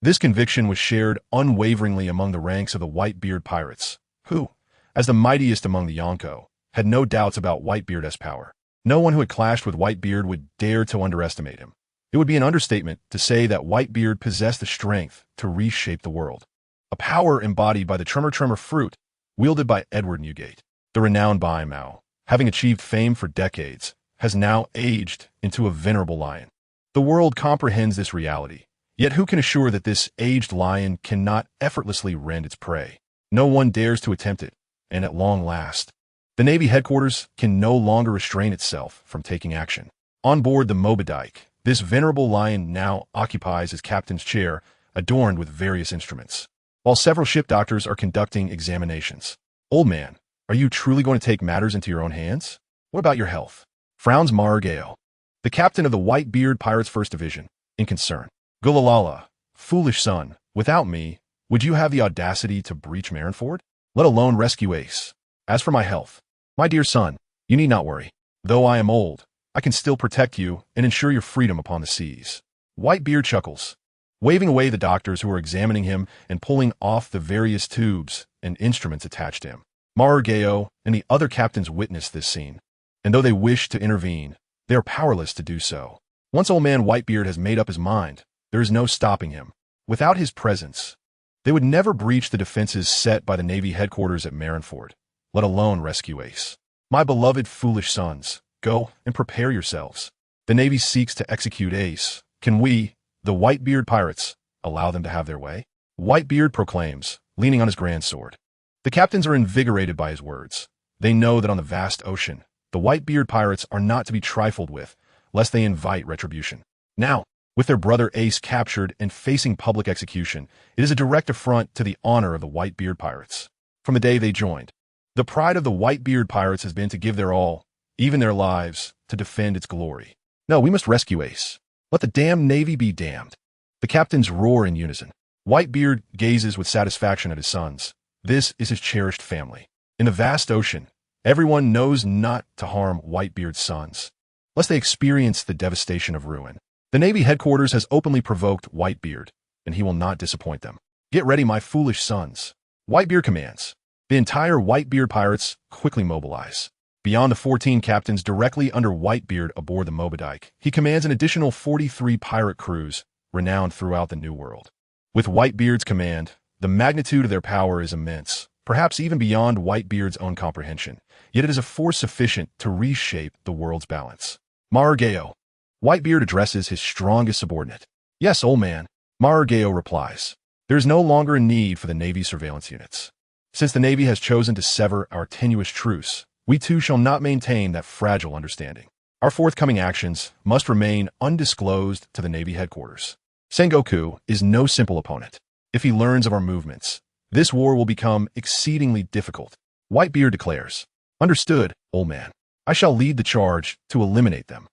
This conviction was shared unwaveringly among the ranks of the Whitebeard pirates, who, as the mightiest among the Yonko, had no doubts about Whitebeard's power. No one who had clashed with Whitebeard would dare to underestimate him. It would be an understatement to say that Whitebeard possessed the strength to reshape the world, a power embodied by the Tremor fruit, wielded by Edward Newgate. The renowned Bai Mao, having achieved fame for decades, has now aged into a venerable lion. The world comprehends this reality, yet who can assure that this aged lion cannot effortlessly rend its prey? No one dares to attempt it, and at long last, the Navy headquarters can no longer restrain itself from taking action. On board the Moby Dick, this venerable lion now occupies his captain's chair, adorned with various instruments, while several ship doctors are conducting examinations. Old man, are you truly going to take matters into your own hands? What about your health? Frowns Margale, the captain of the Whitebeard Pirates 1st Division, in concern. Gulalala, foolish son, without me, would you have the audacity to breach Marineford, let alone rescue Ace? As for my health, my dear son, you need not worry. Though I am old, I can still protect you and ensure your freedom upon the seas. Whitebeard chuckles, waving away the doctors who are examining him and pulling off the various tubes and instruments attached to him. Marugeo and the other captains witness this scene, and though they wish to intervene, they are powerless to do so. Once old man Whitebeard has made up his mind, there is no stopping him. Without his presence, they would never breach the defenses set by the Navy headquarters at Marineford, let alone rescue Ace. My beloved foolish sons, go and prepare yourselves. The Navy seeks to execute Ace. Can we, the Whitebeard pirates, allow them to have their way? Whitebeard proclaims, leaning on his grand sword. The captains are invigorated by his words. They know that on the vast ocean, the Whitebeard pirates are not to be trifled with, lest they invite retribution. Now, with their brother Ace captured and facing public execution, it is a direct affront to the honor of the Whitebeard pirates. From the day they joined, The pride of the Whitebeard pirates has been to give their all, even their lives, to defend its glory. No, we must rescue Ace. Let the damned Navy be damned. The captains roar in unison. Whitebeard gazes with satisfaction at his sons. This is his cherished family. In the vast ocean, everyone knows not to harm Whitebeard's sons, lest they experience the devastation of ruin. The Navy headquarters has openly provoked Whitebeard, and he will not disappoint them. Get ready, my foolish sons. Whitebeard commands. The entire Whitebeard pirates quickly mobilize. Beyond the 14 captains directly under Whitebeard aboard the Moby Dick, he commands an additional 43 pirate crews renowned throughout the New World. With Whitebeard's command, the magnitude of their power is immense, perhaps even beyond Whitebeard's own comprehension, yet it is a force sufficient to reshape the world's balance. Margao. Whitebeard addresses his strongest subordinate. Yes, old man. Margao replies. There is no longer a need for the Navy's surveillance units. Since the Navy has chosen to sever our tenuous truce, we too shall not maintain that fragile understanding. Our forthcoming actions must remain undisclosed to the Navy headquarters. Sengoku is no simple opponent. If he learns of our movements, this war will become exceedingly difficult. Whitebeard declares. Understood, old man. I shall lead the charge to eliminate them.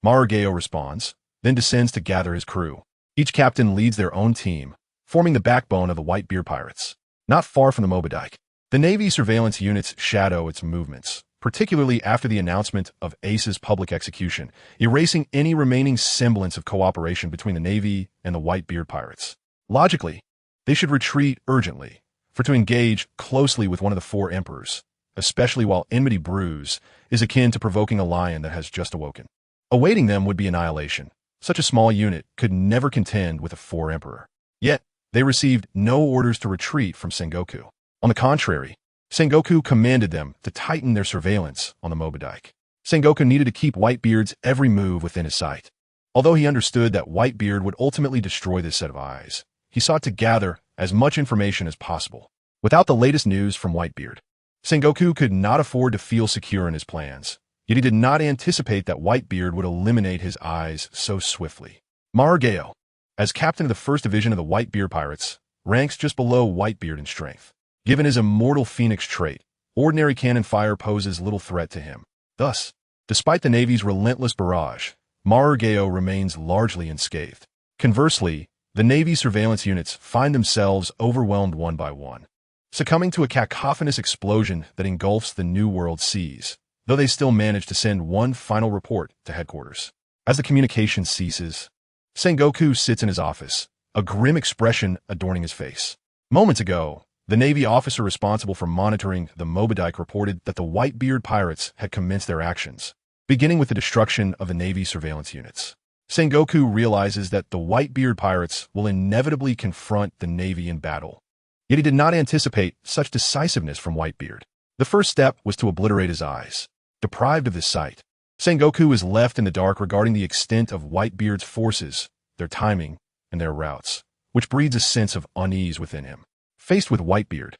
Margao responds, then descends to gather his crew. Each captain leads their own team, forming the backbone of the Whitebeard pirates. Not far from the Moby Dick, the Navy surveillance units shadow its movements, particularly after the announcement of Ace's public execution, erasing any remaining semblance of cooperation between the Navy and the Whitebeard pirates. Logically, they should retreat urgently, for to engage closely with one of the four emperors, especially while enmity brews, is akin to provoking a lion that has just awoken. Awaiting them would be annihilation. Such a small unit could never contend with a four-emperor. Yet, they received no orders to retreat from Sengoku. On the contrary, Sengoku commanded them to tighten their surveillance on the Moby Dick. Sengoku needed to keep Whitebeard's every move within his sight. Although he understood that Whitebeard would ultimately destroy this set of eyes, he sought to gather as much information as possible. Without the latest news from Whitebeard, Sengoku could not afford to feel secure in his plans. Yet he did not anticipate that Whitebeard would eliminate his eyes so swiftly. Margao, as captain of the 1st Division of the Whitebeard Pirates, ranks just below Whitebeard in strength. Given his immortal phoenix trait, ordinary cannon fire poses little threat to him. Thus, despite the Navy's relentless barrage, Margao remains largely unscathed. Conversely, the Navy surveillance units find themselves overwhelmed one by one, succumbing to a cacophonous explosion that engulfs the New World seas, though they still manage to send one final report to headquarters. As the communication ceases, Sengoku sits in his office, a grim expression adorning his face. Moments ago, the Navy officer responsible for monitoring the Moby Dick reported that the Whitebeard pirates had commenced their actions, beginning with the destruction of the Navy surveillance units. Sengoku realizes that the Whitebeard pirates will inevitably confront the Navy in battle. Yet he did not anticipate such decisiveness from Whitebeard. The first step was to obliterate his eyes. Deprived of his sight, Sengoku is left in the dark regarding the extent of Whitebeard's forces, their timing, and their routes, which breeds a sense of unease within him. Faced with Whitebeard,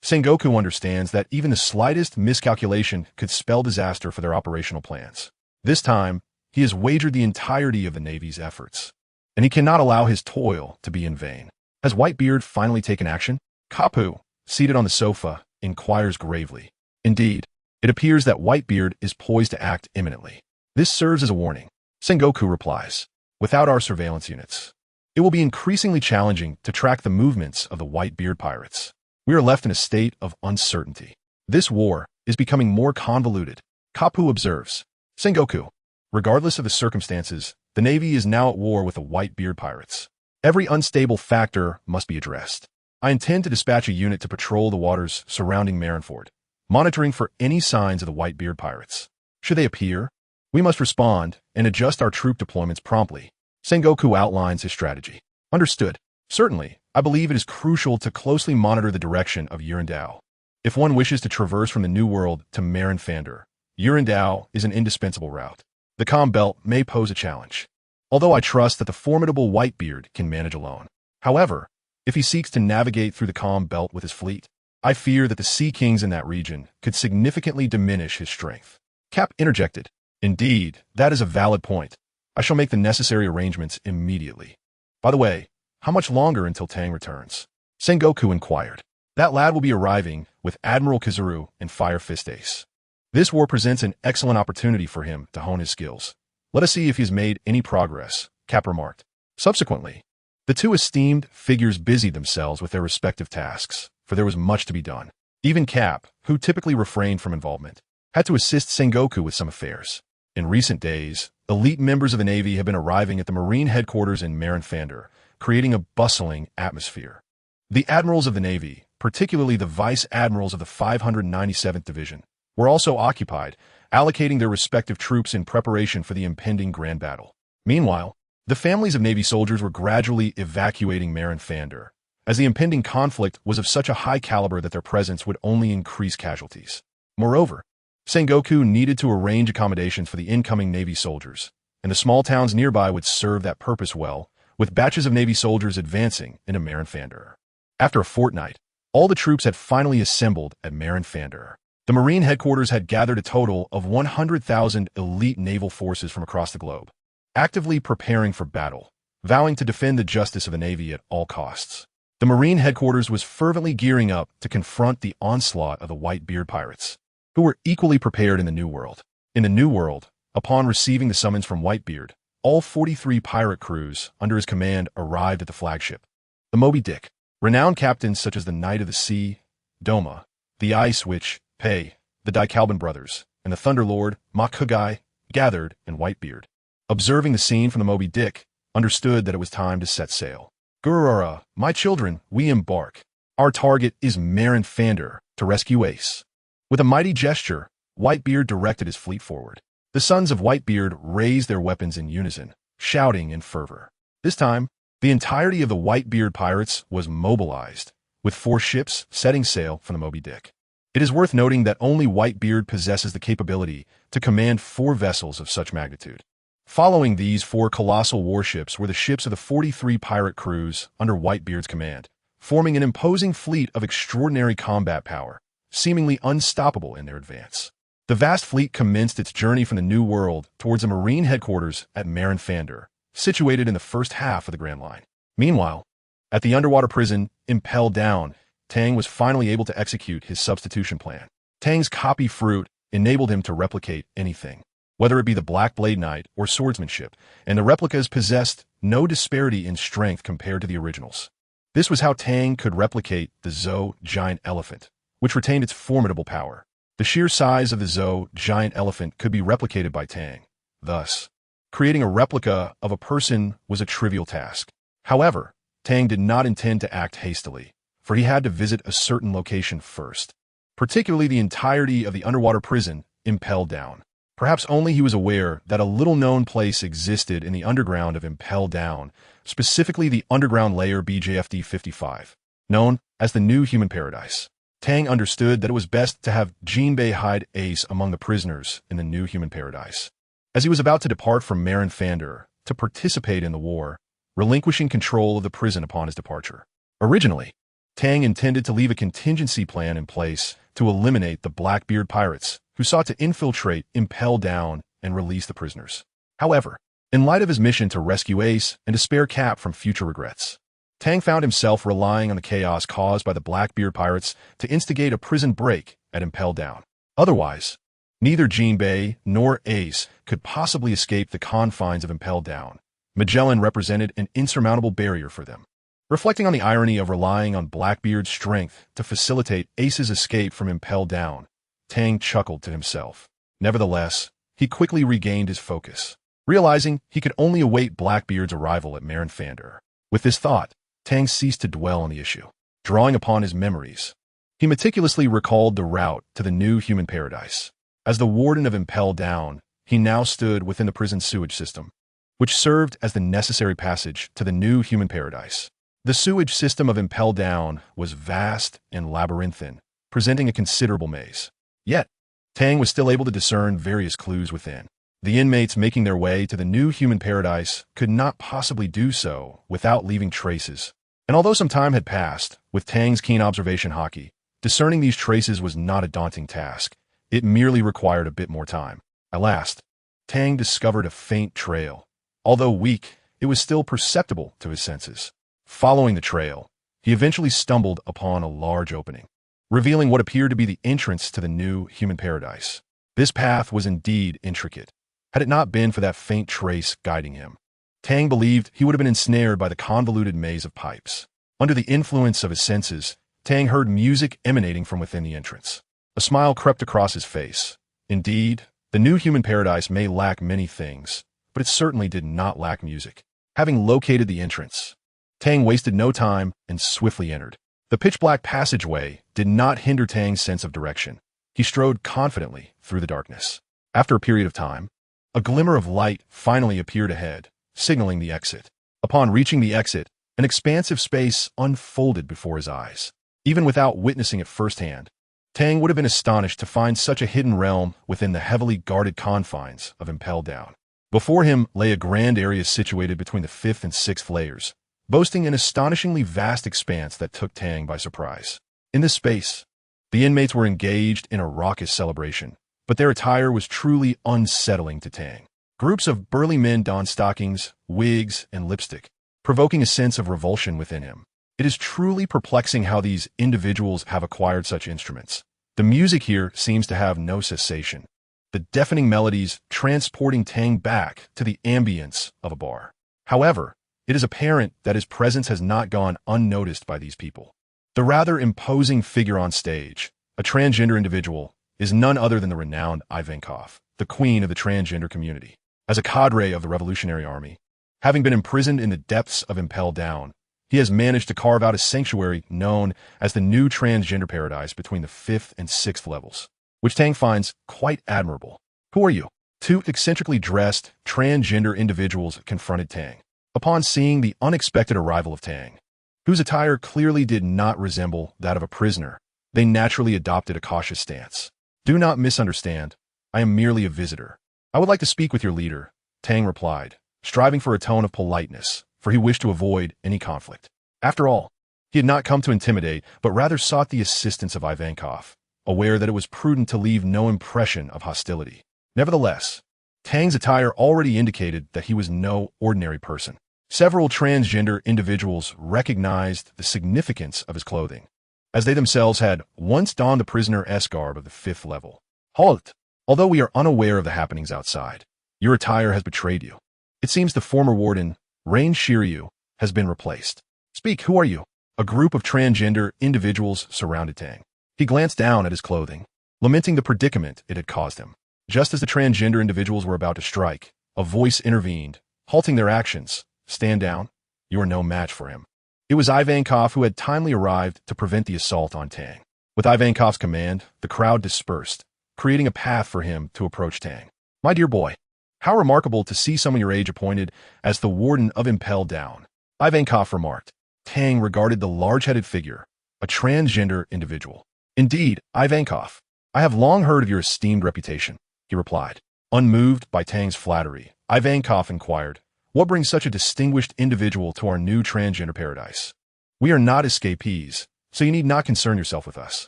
Sengoku understands that even the slightest miscalculation could spell disaster for their operational plans. This time, he has wagered the entirety of the Navy's efforts, and he cannot allow his toil to be in vain. Has Whitebeard finally taken action? Kapu, seated on the sofa, inquires gravely. Indeed, it appears that Whitebeard is poised to act imminently. This serves as a warning. Sengoku replies, without our surveillance units, it will be increasingly challenging to track the movements of the Whitebeard pirates. We are left in a state of uncertainty. This war is becoming more convoluted. Kapu observes. Sengoku, regardless of the circumstances, the Navy is now at war with the Whitebeard pirates. Every unstable factor must be addressed. I intend to dispatch a unit to patrol the waters surrounding Marineford, monitoring for any signs of the Whitebeard pirates. Should they appear, we must respond and adjust our troop deployments promptly. Sengoku outlines his strategy. Understood. Certainly, I believe it is crucial to closely monitor the direction of Yurindao. If one wishes to traverse from the New World to Marineford, Yurindao is an indispensable route. The calm belt may pose a challenge, although I trust that the formidable Whitebeard can manage alone. However, if he seeks to navigate through the calm belt with his fleet, I fear that the sea kings in that region could significantly diminish his strength. Cap interjected. Indeed, that is a valid point. I shall make the necessary arrangements immediately. By the way, how much longer until Tang returns? Sengoku inquired. That lad will be arriving with Admiral Kizaru and Fire Fist Ace. This war presents an excellent opportunity for him to hone his skills. Let us see if he's made any progress, Cap remarked. Subsequently, the two esteemed figures busied themselves with their respective tasks, for there was much to be done. Even Cap, who typically refrained from involvement, had to assist Sengoku with some affairs. In recent days, elite members of the Navy have been arriving at the Marine headquarters in Marinfander, creating a bustling atmosphere. The admirals of the Navy, particularly the vice admirals of the 597th Division, were also occupied, allocating their respective troops in preparation for the impending grand battle. Meanwhile, the families of Navy soldiers were gradually evacuating Marinfander, as the impending conflict was of such a high caliber that their presence would only increase casualties. Moreover, Sengoku needed to arrange accommodations for the incoming Navy soldiers, and the small towns nearby would serve that purpose well, with batches of Navy soldiers advancing into Marinfander. After a fortnight, all the troops had finally assembled at Marinfander. The Marine headquarters had gathered a total of 100,000 elite naval forces from across the globe, actively preparing for battle, vowing to defend the justice of the Navy at all costs. The Marine headquarters was fervently gearing up to confront the onslaught of the Whitebeard pirates, who were equally prepared in the New World. In the New World, upon receiving the summons from Whitebeard, all 43 pirate crews under his command arrived at the flagship. The Moby Dick, renowned captains such as the Knight of the Sea, Doma, the Ice Witch, Pei, the Daikalban brothers, and the Thunderlord, Makugai, gathered in Whitebeard. Observing the scene from the Moby Dick, understood that it was time to set sail. Gurura, my children, we embark. Our target is Marinfander to rescue Ace. With a mighty gesture, Whitebeard directed his fleet forward. The sons of Whitebeard raised their weapons in unison, shouting in fervor. This time, the entirety of the Whitebeard pirates was mobilized, with 4 ships setting sail from the Moby Dick. It is worth noting that only Whitebeard possesses the capability to command 4 vessels of such magnitude. Following these 4 colossal warships were the ships of the 43 pirate crews under Whitebeard's command, forming an imposing fleet of extraordinary combat power, seemingly unstoppable in their advance. The vast fleet commenced its journey from the New World towards the Marine headquarters at Marinfander, situated in the first half of the Grand Line. Meanwhile, at the underwater prison, impelled down, Tang was finally able to execute his substitution plan. Tang's copy fruit enabled him to replicate anything, whether it be the Black Blade Knight or swordsmanship, and the replicas possessed no disparity in strength compared to the originals. This was how Tang could replicate the Zou giant elephant, which retained its formidable power. The sheer size of the Zou giant elephant could be replicated by Tang. Thus, creating a replica of a person was a trivial task. However, Tang did not intend to act hastily, for he had to visit a certain location first, particularly the entirety of the underwater prison impelled down. Perhaps only he was aware that a little-known place existed in the underground of Impel Down, specifically the underground layer BJFD-55, known as the New Human Paradise. Tang understood that it was best to have Jinbei hide Ace among the prisoners in the New Human Paradise. As he was about to depart from Marinfander to participate in the war, relinquishing control of the prison upon his departure. Originally, Tang intended to leave a contingency plan in place to eliminate the Blackbeard pirates who sought to infiltrate Impel Down and release the prisoners. However, in light of his mission to rescue Ace and to spare Cap from future regrets, Tang found himself relying on the chaos caused by the Blackbeard pirates to instigate a prison break at Impel Down. Otherwise, neither Jinbei nor Ace could possibly escape the confines of Impel Down. Magellan represented an insurmountable barrier for them. Reflecting on the irony of relying on Blackbeard's strength to facilitate Ace's escape from Impel Down, Tang chuckled to himself. Nevertheless, he quickly regained his focus, realizing he could only await Blackbeard's arrival at Marinfander. With this thought, Tang ceased to dwell on the issue. Drawing upon his memories, he meticulously recalled the route to the New Human Paradise. As the warden of Impel Down, he now stood within the prison sewage system, which served as the necessary passage to the New Human Paradise. The sewage system of Impel Down was vast and labyrinthine, presenting a considerable maze. Yet, Tang was still able to discern various clues within. The inmates making their way to the New Human Paradise could not possibly do so without leaving traces. And although some time had passed, with Tang's keen observation haki, discerning these traces was not a daunting task. It merely required a bit more time. At last, Tang discovered a faint trail. Although weak, it was still perceptible to his senses. Following the trail, he eventually stumbled upon a large opening. revealing what appeared to be the entrance to the new human paradise. This path was indeed intricate, had it not been for that faint trace guiding him. Tang believed he would have been ensnared by the convoluted maze of pipes. Under the influence of his senses, Tang heard music emanating from within the entrance. A smile crept across his face. Indeed, the new human paradise may lack many things, but it certainly did not lack music. Having located the entrance, Tang wasted no time and swiftly entered. The pitch-black passageway did not hinder Tang's sense of direction. He strode confidently through the darkness. After a period of time, a glimmer of light finally appeared ahead, signaling the exit. Upon reaching the exit, an expansive space unfolded before his eyes. Even without witnessing it firsthand, Tang would have been astonished to find such a hidden realm within the heavily guarded confines of Impel Down. Before him lay a grand area situated between the 5th and 6th layers, boasting an astonishingly vast expanse that took Tang by surprise. In this space, the inmates were engaged in a raucous celebration, but their attire was truly unsettling to Tang. Groups of burly men donned stockings, wigs, and lipstick, provoking a sense of revulsion within him. It is truly perplexing how these individuals have acquired such instruments. The music here seems to have no cessation, the deafening melodies transporting Tang back to the ambience of a bar. However, it is apparent that his presence has not gone unnoticed by these people. The rather imposing figure on stage, a transgender individual, is none other than the renowned Ivankov, the queen of the transgender community. As a cadre of the Revolutionary Army, having been imprisoned in the depths of Impel Down, he has managed to carve out a sanctuary known as the new transgender paradise between the 5th and 6th levels, which Tang finds quite admirable. Who are you? Two eccentrically dressed, transgender individuals confronted Tang. Upon seeing the unexpected arrival of Tang, whose attire clearly did not resemble that of a prisoner, they naturally adopted a cautious stance. Do not misunderstand. I am merely a visitor. I would like to speak with your leader, Tang replied, striving for a tone of politeness, for he wished to avoid any conflict. After all, he had not come to intimidate, but rather sought the assistance of Ivankov, aware that it was prudent to leave no impression of hostility. Nevertheless, Tang's attire already indicated that he was no ordinary person. Several transgender individuals recognized the significance of his clothing, as they themselves had once donned the prisoner-esque garb of the 5th level. Halt! Although we are unaware of the happenings outside, your attire has betrayed you. It seems the former warden, Rain Shiryu, has been replaced. Speak, who are you? A group of transgender individuals surrounded Tang. He glanced down at his clothing, lamenting the predicament it had caused him. Just as the transgender individuals were about to strike, a voice intervened, halting their actions. Stand down. You are no match for him. It was Ivankov who had timely arrived to prevent the assault on Tang. With Ivankov's command, the crowd dispersed, creating a path for him to approach Tang. My dear boy, how remarkable to see someone your age appointed as the warden of Impel Down, Ivankov remarked. Tang regarded the large-headed figure, a transgender individual. Indeed, Ivankov, I have long heard of your esteemed reputation, he replied. Unmoved by Tang's flattery, Ivankov inquired, what brings such a distinguished individual to our new transgender paradise? We are not escapees, so you need not concern yourself with us.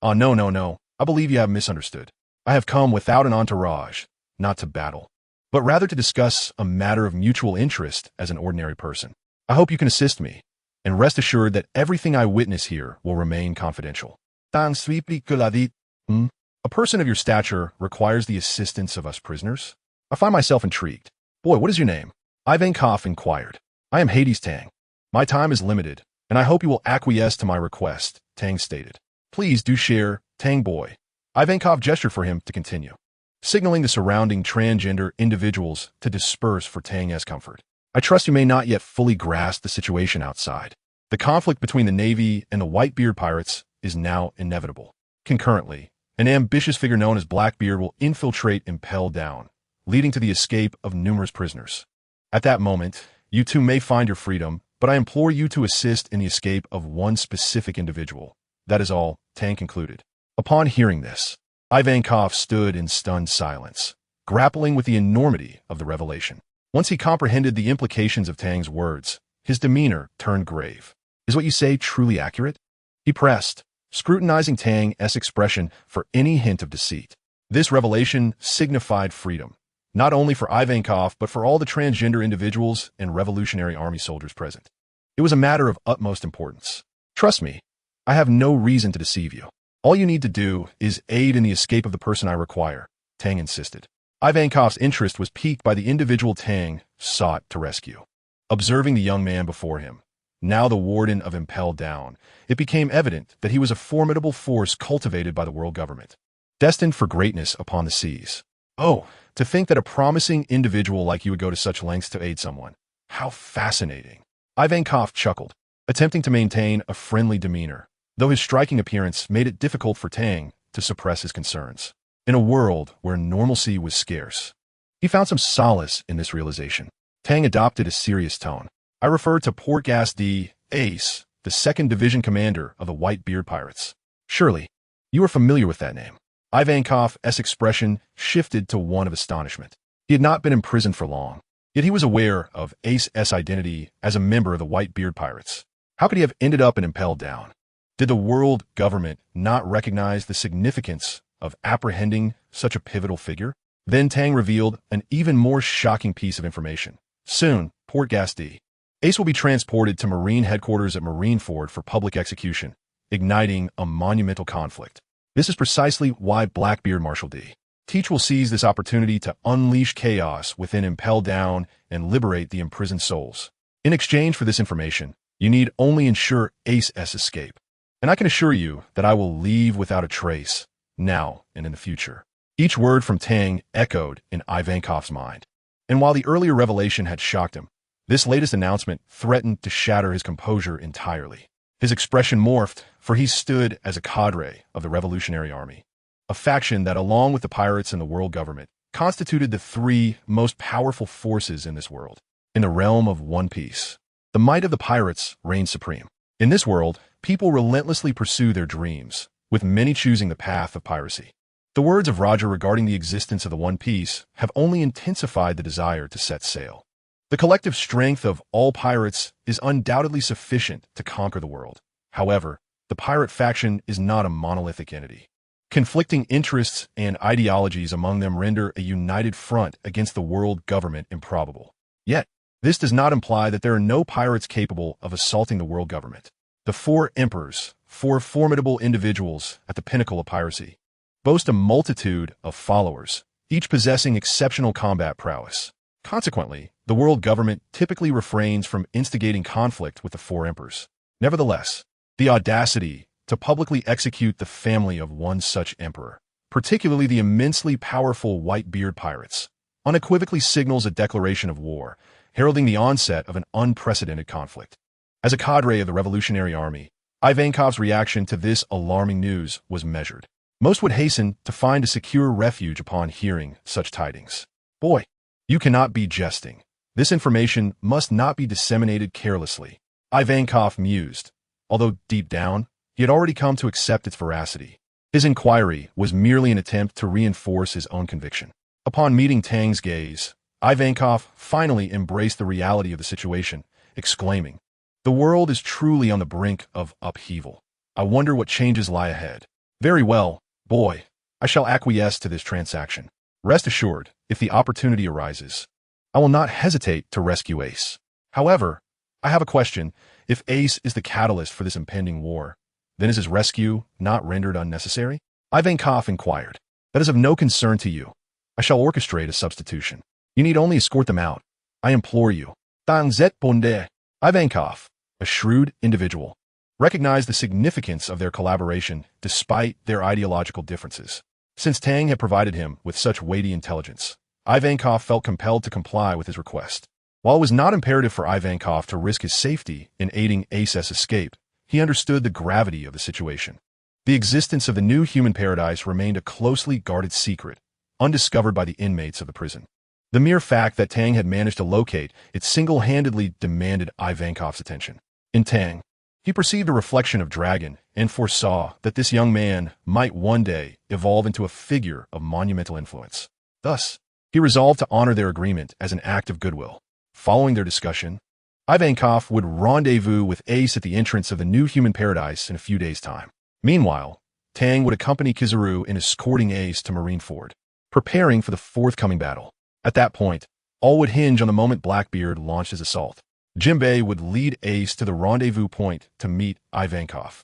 No. I believe you have misunderstood. I have come without an entourage, not to battle, but rather to discuss a matter of mutual interest as an ordinary person. I hope you can assist me, and rest assured that everything I witness here will remain confidential. A person of your stature requires the assistance of us prisoners? I find myself intrigued. Boy, what is your name? Ivankov inquired. I am Hades Tang. My time is limited, and I hope you will acquiesce to my request, Tang stated. Please do share, Tang boy. Ivankov gestured for him to continue, signaling the surrounding transgender individuals to disperse for Tang's comfort. I trust you may not yet fully grasp the situation outside. The conflict between the Navy and the Whitebeard pirates is now inevitable. Concurrently, an ambitious figure known as Blackbeard will infiltrate Impel Down, leading to the escape of numerous prisoners. At that moment, you too may find your freedom, but I implore you to assist in the escape of one specific individual. That is all, Tang concluded. Upon hearing this, Ivankov stood in stunned silence, grappling with the enormity of the revelation. Once he comprehended the implications of Tang's words, his demeanor turned grave. Is what you say truly accurate? He pressed, scrutinizing Tang's expression for any hint of deceit. This revelation signified freedom, not only for Ivankov, but for all the transgender individuals and Revolutionary Army soldiers present. It was a matter of utmost importance. Trust me, I have no reason to deceive you. All you need to do is aid in the escape of the person I require, Tang insisted. Ivankov's interest was piqued by the individual Tang sought to rescue. Observing the young man before him, now the warden of Impel Down, it became evident that he was a formidable force cultivated by the world government, destined for greatness upon the seas. Oh, to think that a promising individual like you would go to such lengths to aid someone. How fascinating. Ivankov chuckled, attempting to maintain a friendly demeanor, though his striking appearance made it difficult for Tang to suppress his concerns. In a world where normalcy was scarce, he found some solace in this realization. Tang adopted a serious tone. I refer to Portgas D. Ace, the 2nd Division commander of the White Beard Pirates. Surely, you are familiar with that name. Ivankov's expression shifted to one of astonishment. He had not been imprisoned for long, yet he was aware of Ace's identity as a member of the White Beard Pirates. How could he have ended up in Impel Down? Did the world government not recognize the significance of apprehending such a pivotal figure? Then Tang revealed an even more shocking piece of information. Soon, Portgas D. Ace will be transported to Marine headquarters at Marineford for public execution, igniting a monumental conflict. This is precisely why Blackbeard Marshal D. Teach will seize this opportunity to unleash chaos within Impel Down and liberate the imprisoned souls. In exchange for this information, you need only ensure Ace's escape. And I can assure you that I will leave without a trace, now and in the future. Each word from Tang echoed in Ivankov's mind. And while the earlier revelation had shocked him, this latest announcement threatened to shatter his composure entirely. His expression morphed, for he stood as a cadre of the Revolutionary Army, a faction that, along with the pirates and the world government, constituted the 3 most powerful forces in this world. In the realm of One Piece, the might of the pirates reigned supreme. In this world, people relentlessly pursue their dreams, with many choosing the path of piracy. The words of Roger regarding the existence of the One Piece have only intensified the desire to set sail. The collective strength of all pirates is undoubtedly sufficient to conquer the world. However, the pirate faction is not a monolithic entity. Conflicting interests and ideologies among them render a united front against the world government improbable. Yet, this does not imply that there are no pirates capable of assaulting the world government. The 4 emperors, 4 formidable individuals at the pinnacle of piracy, boast a multitude of followers, each possessing exceptional combat prowess. Consequently, the world government typically refrains from instigating conflict with the 4 emperors. Nevertheless, the audacity to publicly execute the family of one such emperor, particularly the immensely powerful White Beard Pirates, unequivocally signals a declaration of war, heralding the onset of an unprecedented conflict. As a cadre of the Revolutionary Army, Ivankov's reaction to this alarming news was measured. Most would hasten to find a secure refuge upon hearing such tidings. Boy, you cannot be jesting. This information must not be disseminated carelessly. Ivankov mused, although deep down, he had already come to accept its veracity. His inquiry was merely an attempt to reinforce his own conviction. Upon meeting Tang's gaze, Ivankov finally embraced the reality of the situation, exclaiming, "The world is truly on the brink of upheaval. I wonder what changes lie ahead." "Very well, boy. I shall acquiesce to this transaction. Rest assured, if the opportunity arises, I will not hesitate to rescue Ace. However, I have a question. If Ace is the catalyst for this impending war, then is his rescue not rendered unnecessary?" Ivankov inquired. "That is of no concern to you. I shall orchestrate a substitution. You need only escort them out. I implore you." Tang Zet Bonde. Ivankov, a shrewd individual, recognized the significance of their collaboration despite their ideological differences. Since Tang had provided him with such weighty intelligence, Ivankov felt compelled to comply with his request. While it was not imperative for Ivankov to risk his safety in aiding Ace's escape, he understood the gravity of the situation. The existence of the new human paradise remained a closely guarded secret, undiscovered by the inmates of the prison. The mere fact that Tang had managed to locate it single-handedly demanded Ivankov's attention. In Tang, he perceived a reflection of dragon and foresaw that this young man might one day evolve into a figure of monumental influence. Thus, he resolved to honor their agreement as an act of goodwill. Following their discussion, Ivankov would rendezvous with Ace at the entrance of the new human paradise in a few days' time. Meanwhile, Tang would accompany Kizaru in escorting Ace to Marineford, preparing for the forthcoming battle. At that point, all would hinge on the moment Blackbeard launched his assault. Jimbei would lead Ace to the rendezvous point to meet Ivankov.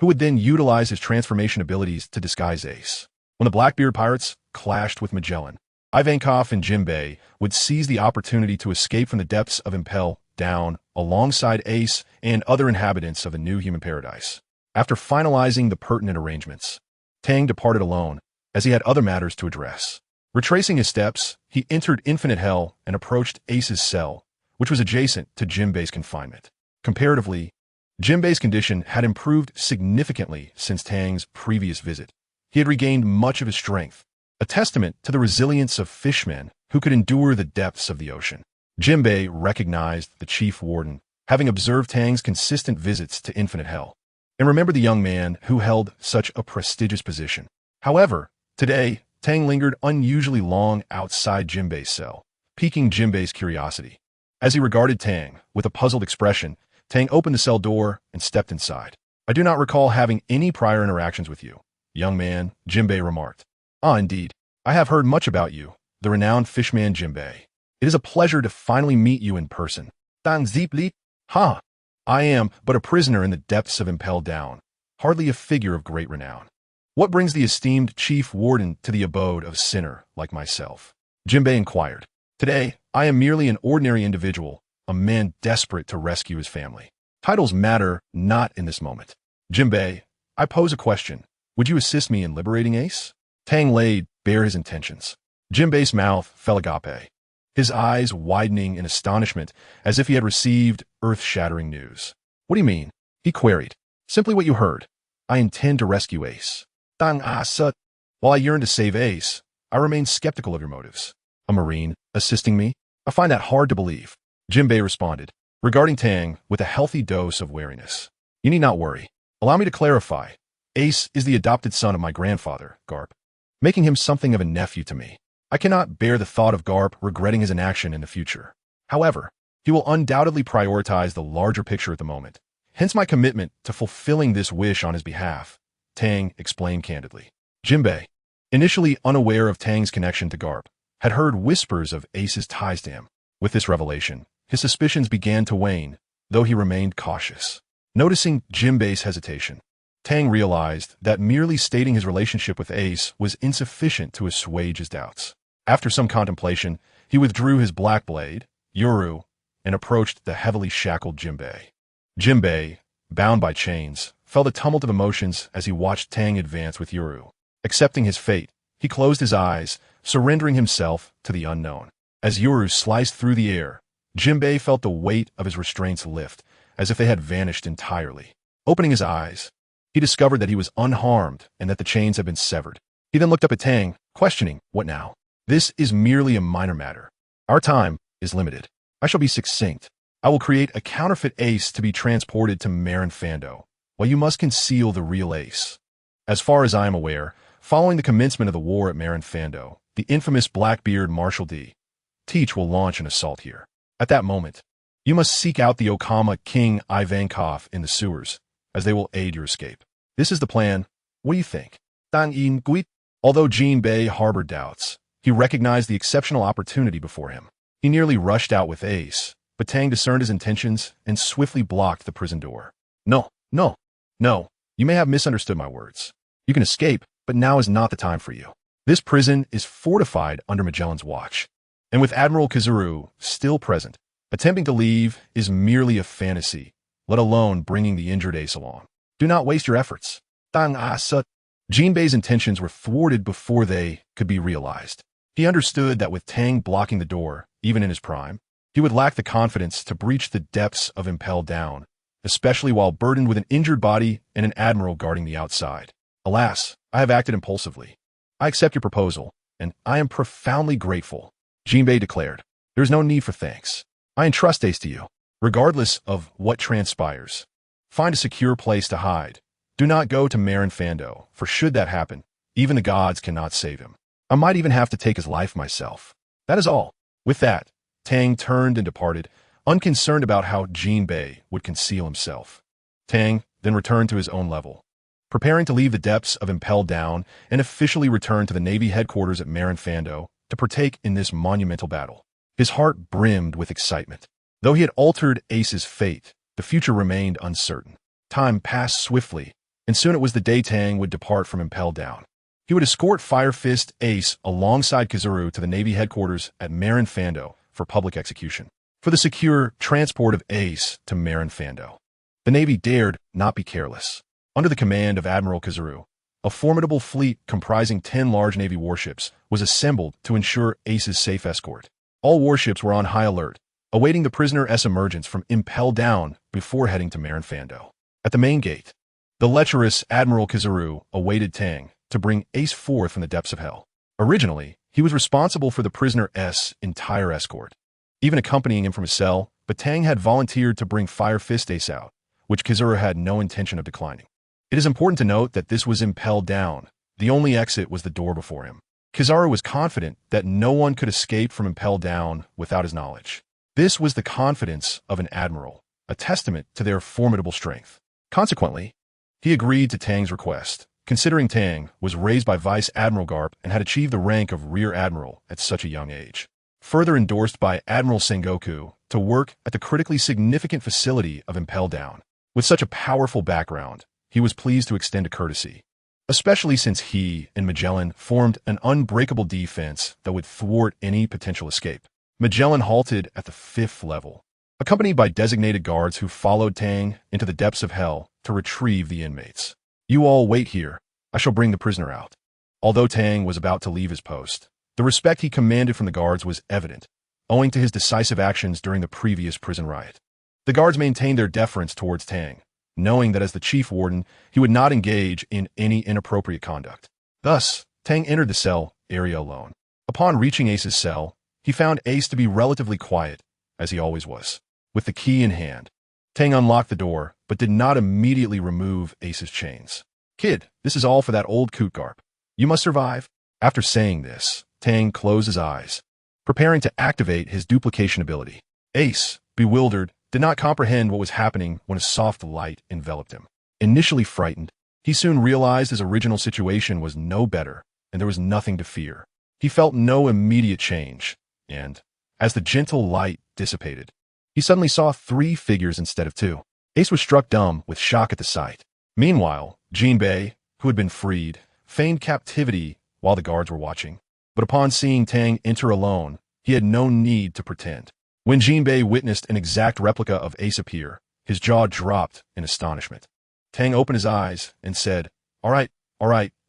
who would then utilize his transformation abilities to disguise Ace. When the Blackbeard pirates clashed with Magellan, Ivankov and Jinbei would seize the opportunity to escape from the depths of Impel Down alongside Ace and other inhabitants of the new human paradise. After finalizing the pertinent arrangements, Tang departed alone, as he had other matters to address. Retracing his steps, he entered Infinite Hell and approached Ace's cell, which was adjacent to Jinbei's confinement. Comparatively, Jinbei's condition had improved significantly since Tang's previous visit. He had regained much of his strength, a testament to the resilience of fishmen who could endure the depths of the ocean. Jinbei recognized the chief warden, having observed Tang's consistent visits to Infinite Hell, and remembered the young man who held such a prestigious position. However, today, Tang lingered unusually long outside Jinbei's cell, piquing Jinbei's curiosity. As he regarded Tang with a puzzled expression, Tang opened the cell door and stepped inside. "I do not recall having any prior interactions with you, young man," Jinbei remarked. "Ah, indeed. I have heard much about you, the renowned fishman Jinbei. It is a pleasure to finally meet you in person." "Tang Zipli? Ha! I am but a prisoner in the depths of Impel Down, hardly a figure of great renown. What brings the esteemed chief warden to the abode of a sinner like myself?" Jinbei inquired. "Today, I am merely an ordinary individual, a man desperate to rescue his family. Titles matter not in this moment. Jinbei, I pose a question. Would you assist me in liberating Ace?" Tang laid bare his intentions. Jinbei's mouth fell agape, his eyes widening in astonishment as if he had received earth-shattering news. "What do you mean?" he queried. "Simply what you heard. I intend to rescue Ace." "Tang Asut." "While I yearn to save Ace, I remain skeptical of your motives. A Marine assisting me? I find that hard to believe." Jinbei responded, regarding Tang with a healthy dose of wariness. "You need not worry. Allow me to clarify. Ace is the adopted son of my grandfather, Garp, making him something of a nephew to me. I cannot bear the thought of Garp regretting his inaction in the future. However, he will undoubtedly prioritize the larger picture at the moment. Hence my commitment to fulfilling this wish on his behalf," Tang explained candidly. Jinbei, initially unaware of Tang's connection to Garp, had heard whispers of Ace's ties to him. With this revelation, his suspicions began to wane, though he remained cautious. Noticing Jinbei's hesitation, Tang realized that merely stating his relationship with Ace was insufficient to assuage his doubts. After some contemplation, he withdrew his black blade, Yuru, and approached the heavily shackled Jinbei. Jinbei, bound by chains, felt a tumult of emotions as he watched Tang advance with Yuru. Accepting his fate, he closed his eyes, surrendering himself to the unknown. As Yuru sliced through the air, Jinbei felt the weight of his restraints lift, as if they had vanished entirely. Opening his eyes, he discovered that he was unharmed and that the chains had been severed. He then looked up at Tang, questioning, "What now?" "This is merely a minor matter. Our time is limited. I shall be succinct. I will create a counterfeit Ace to be transported to Marin Fando, while you must conceal the real Ace. As far as I am aware, following the commencement of the war at Marin Fando, the infamous Blackbeard Marshal D. Teach will launch an assault here. At that moment, you must seek out the Okama King Ivankov in the sewers, as they will aid your escape. This is the plan. What do you think?" Tang Yin Guit. Although Jinbei harbored doubts, he recognized the exceptional opportunity before him. He nearly rushed out with Ace, but Tang discerned his intentions and swiftly blocked the prison door. No, you may have misunderstood my words. You can escape, but now is not the time for you. This prison is fortified under Magellan's watch, and with Admiral Kizuru still present, attempting to leave is merely a fantasy, let alone bringing the injured Ace along. Do not waste your efforts." Tang Asut. Jinbei's intentions were thwarted before they could be realized. He understood that with Tang blocking the door, even in his prime, he would lack the confidence to breach the depths of Impel Down, especially while burdened with an injured body and an admiral guarding the outside. "Alas, I have acted impulsively. I accept your proposal, and I am profoundly grateful," Jinbei declared. "There is no need for thanks. I entrust Ace to you, regardless of what transpires. Find a secure place to hide. Do not go to Marin Fando, for should that happen, even the gods cannot save him. I might even have to take his life myself. That is all." With that, Tang turned and departed, unconcerned about how Jinbei would conceal himself. Tang then returned to his own level, preparing to leave the depths of Impel Down and officially return to the Navy headquarters at Marin Fando to partake in this monumental battle. His heart brimmed with excitement. Though he had altered Ace's fate, the future remained uncertain. Time passed swiftly, and soon it was the day Tang would depart from Impel Down. He would escort Fire Fist Ace alongside Kizaru to the Navy headquarters at Marin Fando for public execution, for the secure transport of Ace to Marin Fando. The Navy dared not be careless. Under the command of Admiral Kizaru, a formidable fleet comprising 10 large Navy warships was assembled to ensure Ace's safe escort. All warships were on high alert, awaiting the prisoner's emergence from Impel Down before heading to Marin Fando. At the main gate, the lecherous Admiral Kizaru awaited Tang to bring Ace forth from the depths of hell. Originally, he was responsible for the prisoner's entire escort, even accompanying him from his cell, but Tang had volunteered to bring Fire Fist Ace out, which Kizaru had no intention of declining. It is important to note that this was Impel Down. The only exit was the door before him. Kizaru was confident that no one could escape from Impel Down without his knowledge. This was the confidence of an admiral, a testament to their formidable strength. Consequently, he agreed to Tang's request, considering Tang was raised by Vice Admiral Garp and had achieved the rank of Rear Admiral at such a young age. Further endorsed by Admiral Sengoku to work at the critically significant facility of Impel Down. With such a powerful background, he was pleased to extend a courtesy, especially since he and Magellan formed an unbreakable defense that would thwart any potential escape. Magellan halted at the 5th level, accompanied by designated guards who followed Tang into the depths of hell to retrieve the inmates. "You all wait here. I shall bring the prisoner out." Although Tang was about to leave his post, the respect he commanded from the guards was evident, owing to his decisive actions during the previous prison riot. The guards maintained their deference towards Tang, knowing that as the chief warden, he would not engage in any inappropriate conduct. Thus, Tang entered the cell area alone. Upon reaching Ace's cell, he found Ace to be relatively quiet, as he always was. With the key in hand, Tang unlocked the door, but did not immediately remove Ace's chains. "Kid, this is all for that old coot Garp. You must survive." After saying this, Tang closed his eyes, preparing to activate his duplication ability. Ace, bewildered, did not comprehend what was happening when a soft light enveloped him. Initially frightened, he soon realized his original situation was no better, and there was nothing to fear. He felt no immediate change, and, as the gentle light dissipated, he suddenly saw 3 figures instead of 2. Ace was struck dumb with shock at the sight. Meanwhile, Jinbei, who had been freed, feigned captivity while the guards were watching. But upon seeing Tang enter alone, he had no need to pretend. When Jinbei witnessed an exact replica of Ace appear, his jaw dropped in astonishment. Tang opened his eyes and said, all right,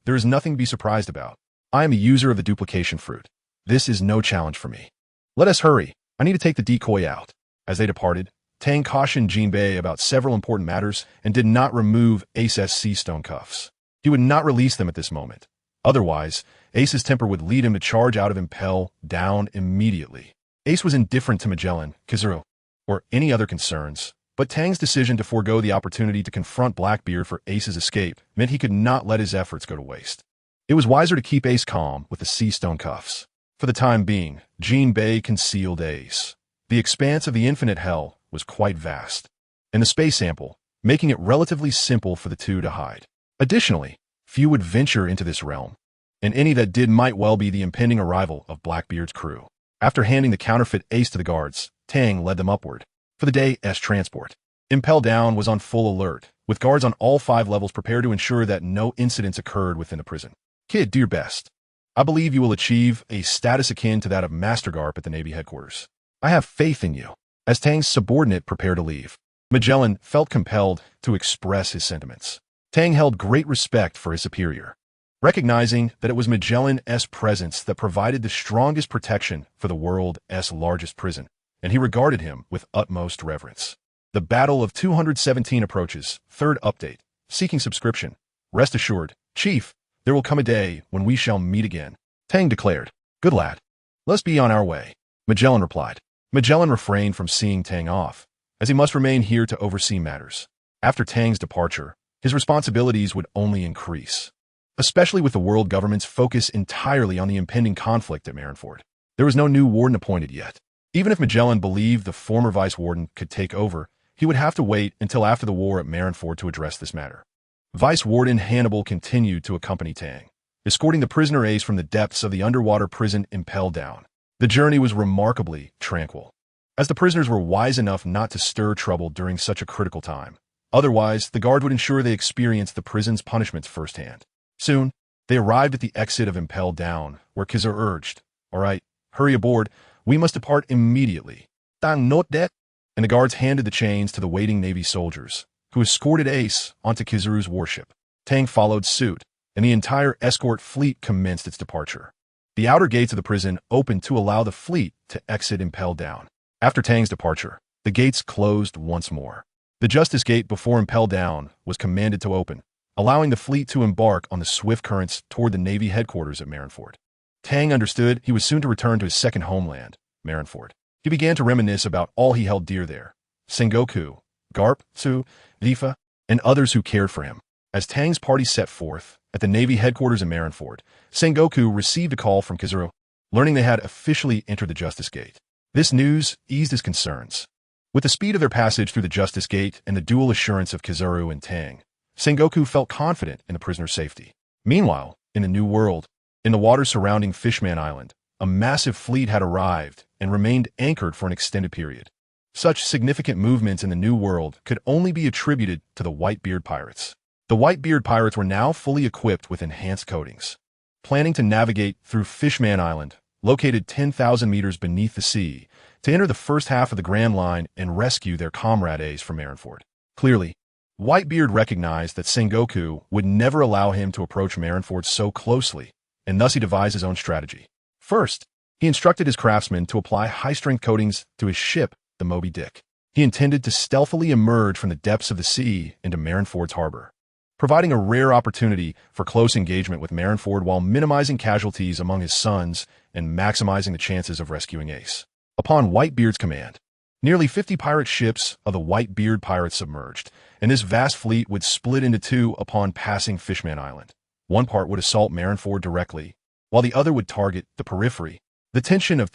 there is nothing to be surprised about. I am a user of the duplication fruit. This is no challenge for me. Let us hurry. I need to take the decoy out." As they departed, Tang cautioned Jinbei about several important matters and did not remove Ace's sea stone cuffs. He would not release them at this moment. Otherwise, Ace's temper would lead him to charge out of Impel Down immediately. Ace was indifferent to Magellan, Kizaru, or any other concerns, but Tang's decision to forego the opportunity to confront Blackbeard for Ace's escape meant he could not let his efforts go to waste. It was wiser to keep Ace calm with the sea stone cuffs. For the time being, Jinbei concealed Ace. The expanse of the infinite hell was quite vast, and the space sample, making it relatively simple for the two to hide. Additionally, few would venture into this realm, and any that did might well be the impending arrival of Blackbeard's crew. After handing the counterfeit Ace to the guards, Tang led them upward for the day's transport. Impel Down was on full alert, with guards on all 5 levels prepared to ensure that no incidents occurred within the prison. "Kid, do your best. I believe you will achieve a status akin to that of Master Garp at the Navy headquarters. I have faith in you." As Tang's subordinate prepared to leave, Magellan felt compelled to express his sentiments. Tang held great respect for his superior, recognizing that it was Magellan's presence that provided the strongest protection for the world's largest prison, and he regarded him with utmost reverence. The Battle of 217 approaches. 3rd update. Seeking subscription. Rest assured, Chief, there will come a day when we shall meet again, Tang declared. "Good lad. Let's be on our way," Magellan replied. Magellan refrained from seeing Tang off, as he must remain here to oversee matters. After Tang's departure, his responsibilities would only increase, especially with the world government's focus entirely on the impending conflict at Marineford. There was no new warden appointed yet. Even if Magellan believed the former vice warden could take over, he would have to wait until after the war at Marineford to address this matter. Vice Warden Hannibal continued to accompany Tang, escorting the prisoner Ace from the depths of the underwater prison Impel Down. The journey was remarkably tranquil, as the prisoners were wise enough not to stir trouble during such a critical time. Otherwise, the guard would ensure they experienced the prison's punishments firsthand. Soon, they arrived at the exit of Impel Down, where Kizaru urged, "All right, hurry aboard. We must depart immediately." "Dang, note that." And the guards handed the chains to the waiting Navy soldiers, who escorted Ace onto Kizaru's warship. Tang followed suit, and the entire escort fleet commenced its departure. The outer gates of the prison opened to allow the fleet to exit Impel Down. After Tang's departure, the gates closed once more. The Justice Gate before Impel Down was commanded to open, allowing the fleet to embark on the swift currents toward the Navy headquarters at Marineford. Tang understood he was soon to return to his second homeland, Marineford. He began to reminisce about all he held dear there: Sengoku, Garp, Tsu, Lifa, and others who cared for him. As Tang's party set forth at the Navy headquarters in Marineford, Sengoku received a call from Kizaru, learning they had officially entered the Justice Gate. This news eased his concerns. With the speed of their passage through the Justice Gate and the dual assurance of Kizaru and Tang, Sengoku felt confident in the prisoner's safety. Meanwhile, in the New World, in the waters surrounding Fishman Island, a massive fleet had arrived and remained anchored for an extended period. Such significant movements in the New World could only be attributed to the Whitebeard pirates. The Whitebeard pirates were now fully equipped with enhanced coatings. Planning to navigate through Fishman Island, located 10,000 meters beneath the sea, to enter the first half of the Grand Line and rescue their comrade Ace from Marineford. Clearly, Whitebeard recognized that Sengoku would never allow him to approach Marineford so closely, and thus he devised his own strategy. First, he instructed his craftsmen to apply high-strength coatings to his ship, the Moby Dick. He intended to stealthily emerge from the depths of the sea into Marineford's harbor, providing a rare opportunity for close engagement with Marineford while minimizing casualties among his sons and maximizing the chances of rescuing Ace. Upon Whitebeard's command, nearly 50 pirate ships of the Whitebeard pirates submerged, and this vast fleet would split into two upon passing Fishman Island. One part would assault Marineford directly, while the other would target the periphery. The tension of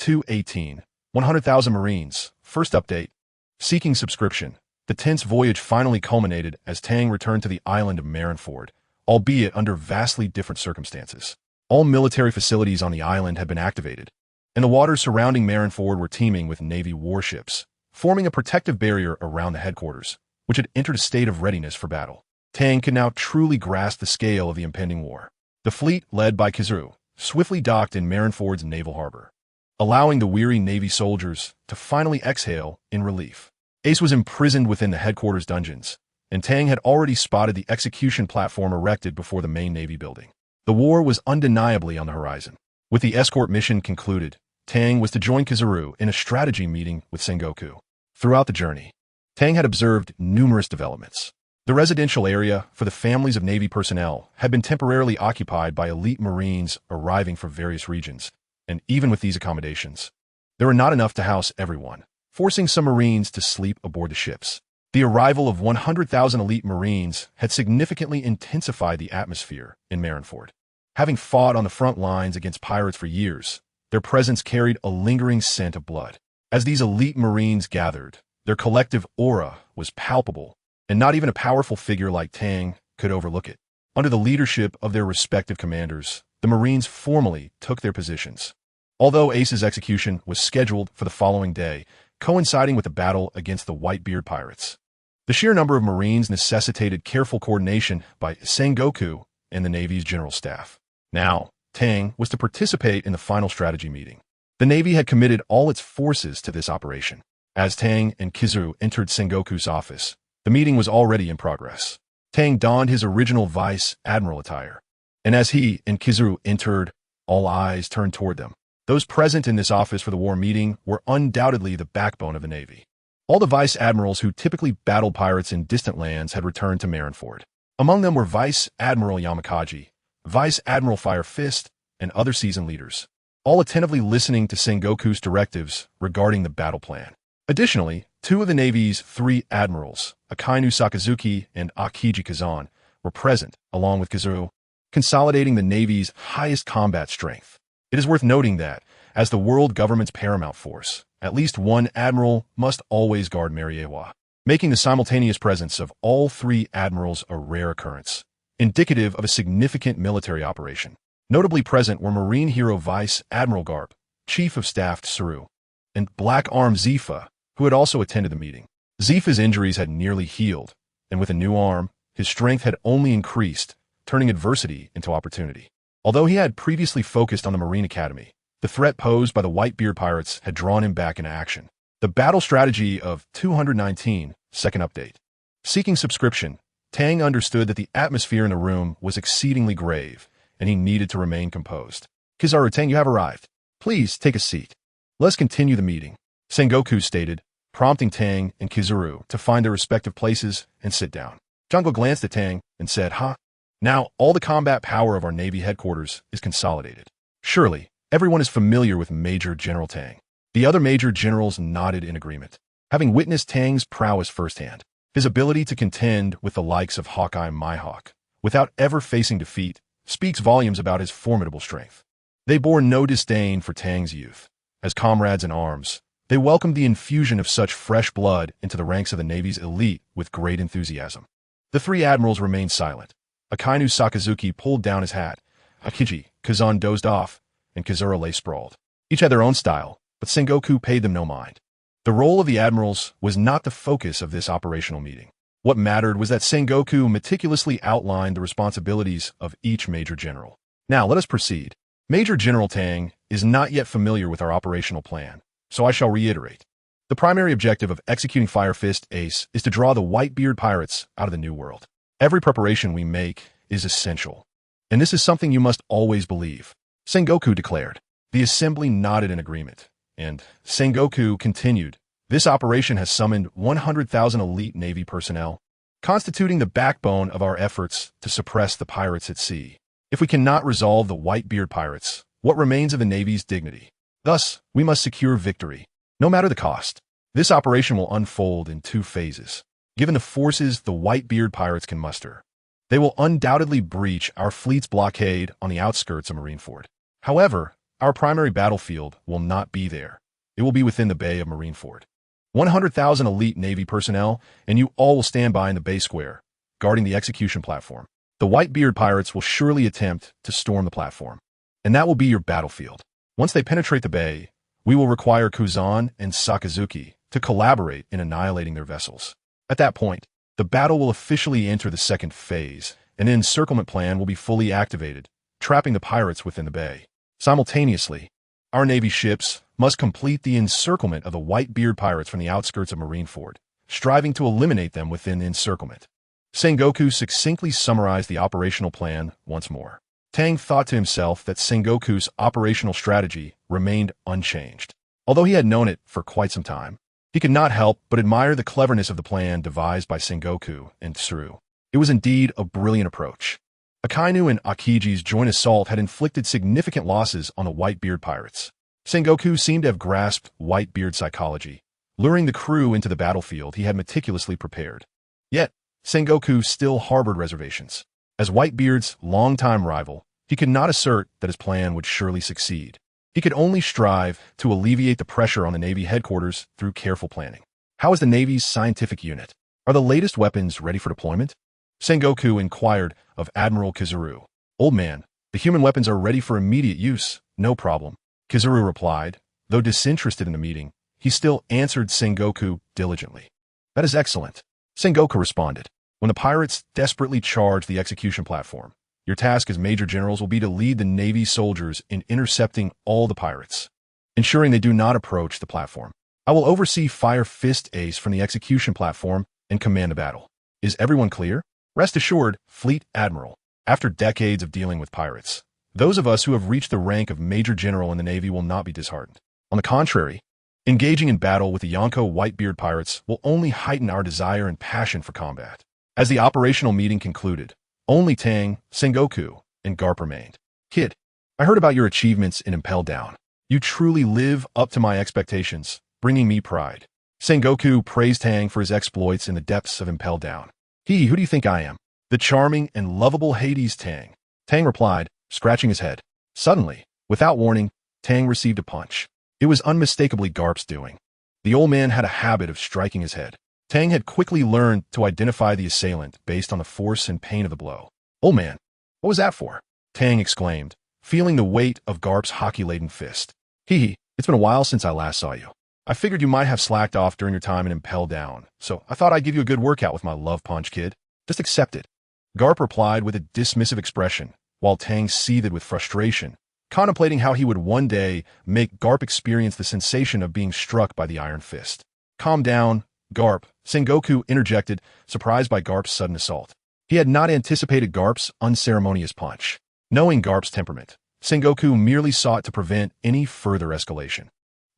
100,000 Marines. First update. Seeking subscription. The tense voyage finally culminated as Tang returned to the island of Marineford, albeit under vastly different circumstances. All military facilities on the island had been activated, and the waters surrounding Marineford were teeming with Navy warships, forming a protective barrier around the headquarters, which had entered a state of readiness for battle. Tang could now truly grasp the scale of the impending war. The fleet, led by Kizaru, swiftly docked in Marineford's naval harbor, allowing the weary Navy soldiers to finally exhale in relief. Ace was imprisoned within the headquarters dungeons, and Tang had already spotted the execution platform erected before the main Navy building. The war was undeniably on the horizon. With the escort mission concluded, Tang was to join Kizaru in a strategy meeting with Sengoku. Throughout the journey, Tang had observed numerous developments. The residential area for the families of Navy personnel had been temporarily occupied by elite Marines arriving from various regions, and even with these accommodations, there were not enough to house everyone, forcing some Marines to sleep aboard the ships. The arrival of 100,000 elite Marines had significantly intensified the atmosphere in Marineford. Having fought on the front lines against pirates for years, their presence carried a lingering scent of blood. As these elite Marines gathered, their collective aura was palpable, and not even a powerful figure like Tang could overlook it. Under the leadership of their respective commanders, the Marines formally took their positions. Although Ace's execution was scheduled for the following day, coinciding with the battle against the Whitebeard pirates, the sheer number of Marines necessitated careful coordination by Sengoku and the Navy's general staff. Now, Tang was to participate in the final strategy meeting. The Navy had committed all its forces to this operation. As Tang and Kizaru entered Sengoku's office, the meeting was already in progress. Tang donned his original Vice Admiral attire, and as he and Kizaru entered, all eyes turned toward them. Those present in this office for the war meeting were undoubtedly the backbone of the Navy. All the vice admirals who typically battled pirates in distant lands had returned to Marineford. Among them were Vice Admiral Yamakaji, Vice Admiral Fire Fist, and other seasoned leaders, all attentively listening to Sengoku's directives regarding the battle plan. Additionally, two of the Navy's three admirals, Akainu Sakazuki and Akiji Kazan, were present, along with Kizaru, consolidating the Navy's highest combat strength. It is worth noting that, as the world government's paramount force, at least one admiral must always guard Mariewa, making the simultaneous presence of all three admirals a rare occurrence, indicative of a significant military operation. Notably present were Marine hero Vice Admiral Garp, Chief of Staff Tsuru, and Black Arm Zifa, who had also attended the meeting. Zifa's injuries had nearly healed, and with a new arm, his strength had only increased, turning adversity into opportunity. Although he had previously focused on the Marine Academy, the threat posed by the Whitebeard pirates had drawn him back into action. The battle strategy of 219, second update. Seeking subscription, Tang understood that the atmosphere in the room was exceedingly grave, and he needed to remain composed. Kizaru, Tang, you have arrived. Please take a seat. Let's continue the meeting, Sengoku stated, prompting Tang and Kizaru to find their respective places and sit down. Jungle glanced at Tang and said, Now all the combat power of our Navy headquarters is consolidated. Surely, everyone is familiar with Major General Tang. The other major generals nodded in agreement, having witnessed Tang's prowess firsthand. His ability to contend with the likes of Hawkeye Mihawk, without ever facing defeat, speaks volumes about his formidable strength. They bore no disdain for Tang's youth. As comrades in arms, they welcomed the infusion of such fresh blood into the ranks of the Navy's elite with great enthusiasm. The three admirals remained silent. Akainu Sakazuki pulled down his hat. Akiji, Kazan dozed off, and Kizaru lay sprawled. Each had their own style, but Sengoku paid them no mind. The role of the admirals was not the focus of this operational meeting. What mattered was that Sengoku meticulously outlined the responsibilities of each major general. Now let us proceed. Major General Tang is not yet familiar with our operational plan, so I shall reiterate. The primary objective of executing Fire Fist Ace is to draw the Whitebeard pirates out of the New World. Every preparation we make is essential, and this is something you must always believe, Sengoku declared. The assembly nodded in agreement, and Sengoku continued. This operation has summoned 100,000 elite Navy personnel, constituting the backbone of our efforts to suppress the pirates at sea. If we cannot resolve the Whitebeard pirates, what remains of the Navy's dignity? Thus, we must secure victory, no matter the cost. This operation will unfold in two phases. Given the forces the Whitebeard pirates can muster, they will undoubtedly breach our fleet's blockade on the outskirts of Marineford. However, our primary battlefield will not be there. It will be within the Bay of Marineford. 100,000 elite Navy personnel, and you all will stand by in the Bay Square, guarding the execution platform. The Whitebeard pirates will surely attempt to storm the platform, and that will be your battlefield. Once they penetrate the bay, we will require Kuzan and Sakazuki to collaborate in annihilating their vessels. At that point, the battle will officially enter the second phase, and an encirclement plan will be fully activated, trapping the pirates within the bay. Simultaneously, our Navy ships must complete the encirclement of the Whitebeard pirates from the outskirts of Marineford, striving to eliminate them within the encirclement. Sengoku succinctly summarized the operational plan once more. Tang thought to himself that Sengoku's operational strategy remained unchanged. Although he had known it for quite some time, he could not help but admire the cleverness of the plan devised by Sengoku and Tsuru. It was indeed a brilliant approach. Akainu and Akiji's joint assault had inflicted significant losses on the Whitebeard pirates. Sengoku seemed to have grasped Whitebeard psychology, luring the crew into the battlefield he had meticulously prepared. Yet, Sengoku still harbored reservations. As Whitebeard's longtime rival, he could not assert that his plan would surely succeed. He could only strive to alleviate the pressure on the Navy headquarters through careful planning. How is the Navy's scientific unit? Are the latest weapons ready for deployment? Sengoku inquired of Admiral Kizaru. Old man, the human weapons are ready for immediate use, no problem. Kizaru replied. Though disinterested in the meeting, he still answered Sengoku diligently. That is excellent. Sengoku responded. When the pirates desperately charge the execution platform, your task as major generals will be to lead the Navy soldiers in intercepting all the pirates, ensuring they do not approach the platform. I will oversee Fire Fist Ace from the execution platform and command the battle. Is everyone clear? Rest assured, Fleet Admiral. After decades of dealing with pirates, those of us who have reached the rank of Major General in the Navy will not be disheartened. On the contrary, engaging in battle with the Yonko Whitebeard pirates will only heighten our desire and passion for combat. As the operational meeting concluded, only Tang, Sengoku, and Garp remained. Kid, I heard about your achievements in Impel Down. You truly live up to my expectations, bringing me pride. Sengoku praised Tang for his exploits in the depths of Impel Down. Who do you think I am? The charming and lovable Hades Tang. Tang replied, scratching his head. Suddenly, without warning, Tang received a punch. It was unmistakably Garp's doing. The old man had a habit of striking his head. Tang had quickly learned to identify the assailant based on the force and pain of the blow. Old man, what was that for? Tang exclaimed, feeling the weight of Garp's hockey-laden fist. It's been a while since I last saw you. I figured you might have slacked off during your time in Impel Down, so I thought I'd give you a good workout with my love punch, kid. Just accept it. Garp replied with a dismissive expression, while Tang seethed with frustration, contemplating how he would one day make Garp experience the sensation of being struck by the Iron Fist. Calm down, Garp, Sengoku interjected, surprised by Garp's sudden assault. He had not anticipated Garp's unceremonious punch. Knowing Garp's temperament, Sengoku merely sought to prevent any further escalation.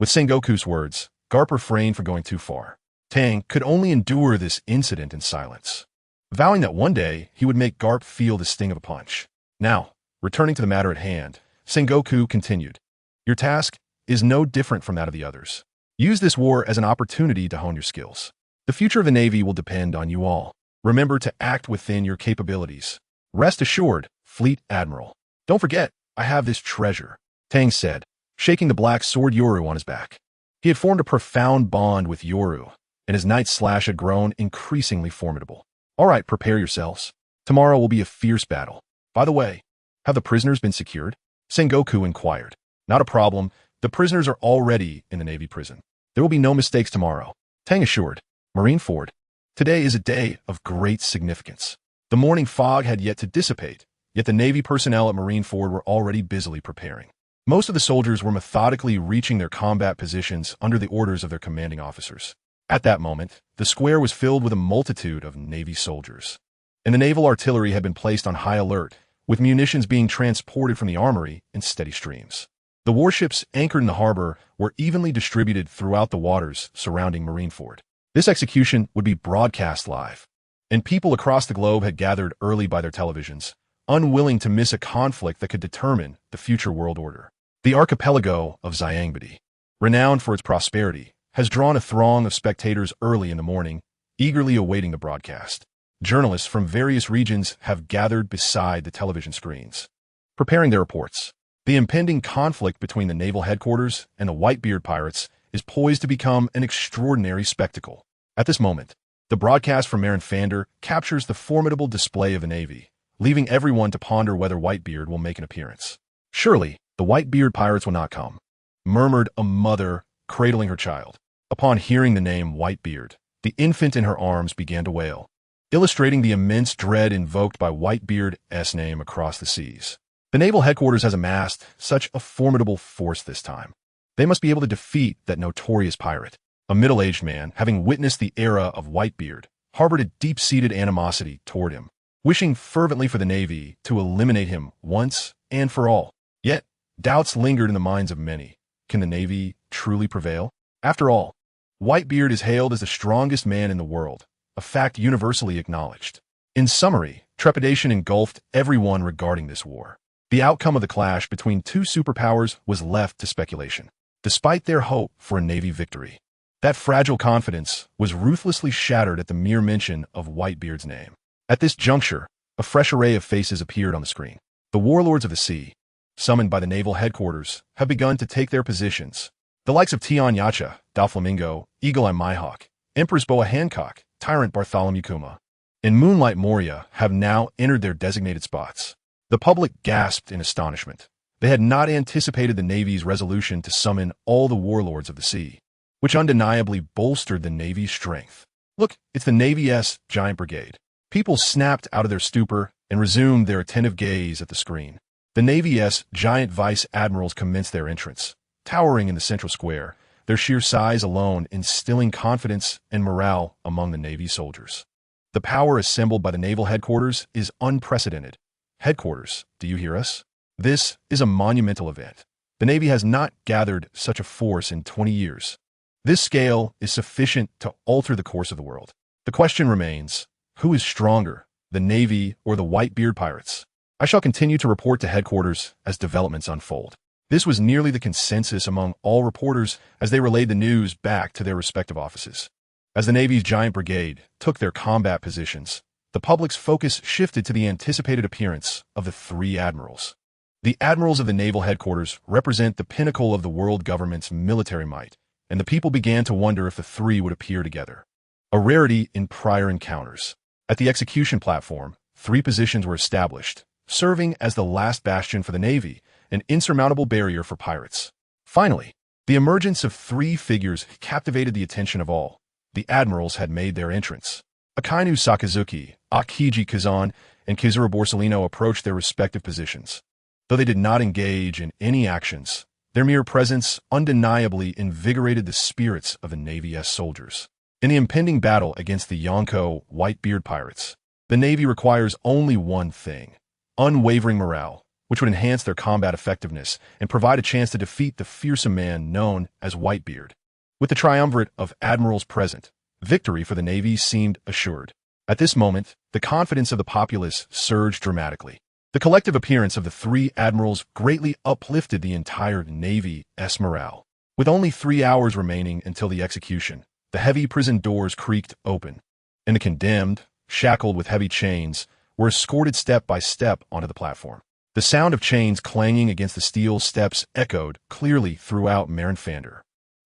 With Sengoku's words, Garp refrained from going too far. Tang could only endure this incident in silence, vowing that one day he would make Garp feel the sting of a punch. Now, returning to the matter at hand, Sengoku continued. Your task is no different from that of the others. Use this war as an opportunity to hone your skills. The future of the Navy will depend on you all. Remember to act within your capabilities. Rest assured, Fleet Admiral. Don't forget, I have this treasure, Tang said, shaking the black sword Yoru on his back. He had formed a profound bond with Yoru, and his night slash had grown increasingly formidable. All right, prepare yourselves. Tomorrow will be a fierce battle. By the way, have the prisoners been secured? Sengoku inquired. Not a problem. The prisoners are already in the Navy prison. There will be no mistakes tomorrow, Tang assured. Marineford, today is a day of great significance. The morning fog had yet to dissipate, yet the Navy personnel at Marineford were already busily preparing. Most of the soldiers were methodically reaching their combat positions under the orders of their commanding officers. At that moment, the square was filled with a multitude of Navy soldiers, and the naval artillery had been placed on high alert, with munitions being transported from the armory in steady streams. The warships anchored in the harbor were evenly distributed throughout the waters surrounding Marineford. This execution would be broadcast live, and people across the globe had gathered early by their televisions, unwilling to miss a conflict that could determine the future world order. The archipelago of Xiangbedi, renowned for its prosperity, has drawn a throng of spectators early in the morning, eagerly awaiting the broadcast. Journalists from various regions have gathered beside the television screens, preparing their reports. The impending conflict between the naval headquarters and the Whitebeard pirates is poised to become an extraordinary spectacle. At this moment, the broadcast from Marineford captures the formidable display of the Navy, leaving everyone to ponder whether Whitebeard will make an appearance. Surely, the Whitebeard pirates will not come, murmured a mother cradling her child. Upon hearing the name Whitebeard, the infant in her arms began to wail, illustrating the immense dread invoked by Whitebeard's name across the seas. The naval headquarters has amassed such a formidable force this time. They must be able to defeat that notorious pirate. A middle-aged man, having witnessed the era of Whitebeard, harbored a deep-seated animosity toward him, wishing fervently for the Navy to eliminate him once and for all. Yet, doubts lingered in the minds of many. Can the Navy truly prevail? After all, Whitebeard is hailed as the strongest man in the world, a fact universally acknowledged. In summary, trepidation engulfed everyone regarding this war. The outcome of the clash between two superpowers was left to speculation. Despite their hope for a Navy victory, that fragile confidence was ruthlessly shattered at the mere mention of Whitebeard's name. At this juncture, a fresh array of faces appeared on the screen. The warlords of the sea, summoned by the naval headquarters, have begun to take their positions. The likes of Tian Yacha, Doflamingo, Eagle Eye Mihawk, Empress Boa Hancock, Tyrant Bartholomew Kuma, and Moonlight Moria have now entered their designated spots. The public gasped in astonishment. They had not anticipated the Navy's resolution to summon all the warlords of the sea, which undeniably bolstered the Navy's strength. Look, it's the Navy's giant brigade. People snapped out of their stupor and resumed their attentive gaze at the screen. The Navy's giant vice admirals commenced their entrance, towering in the central square, their sheer size alone instilling confidence and morale among the Navy soldiers. The power assembled by the naval headquarters is unprecedented. Headquarters, do you hear us? This is a monumental event. The Navy has not gathered such a force in 20 years. This scale is sufficient to alter the course of the world. The question remains, who is stronger, the Navy or the Whitebeard pirates? I shall continue to report to headquarters as developments unfold. This was nearly the consensus among all reporters as they relayed the news back to their respective offices. As the Navy's giant brigade took their combat positions, the public's focus shifted to the anticipated appearance of the three admirals. The admirals of the naval headquarters represent the pinnacle of the world government's military might, and the people began to wonder if the three would appear together. A rarity in prior encounters. At the execution platform, three positions were established, serving as the last bastion for the Navy, an insurmountable barrier for pirates. Finally, The emergence of three figures captivated the attention of all. The admirals had made their entrance. Akainu Sakazuki, Akiji Kazan, and Kizura Borsellino approached their respective positions. Though they did not engage in any actions, their mere presence undeniably invigorated the spirits of the Navy's soldiers. In the impending battle against the Yonko Whitebeard pirates, the Navy requires only one thing: unwavering morale, which would enhance their combat effectiveness and provide a chance to defeat the fearsome man known as Whitebeard. With the triumvirate of admirals present, victory for the Navy seemed assured. At this moment, the confidence of the populace surged dramatically. The collective appearance of the three admirals greatly uplifted the entire Navy's morale. With only 3 hours remaining until the execution, the heavy prison doors creaked open, and the condemned, shackled with heavy chains, were escorted step by step onto the platform. The sound of chains clanging against the steel steps echoed clearly throughout Marinfander.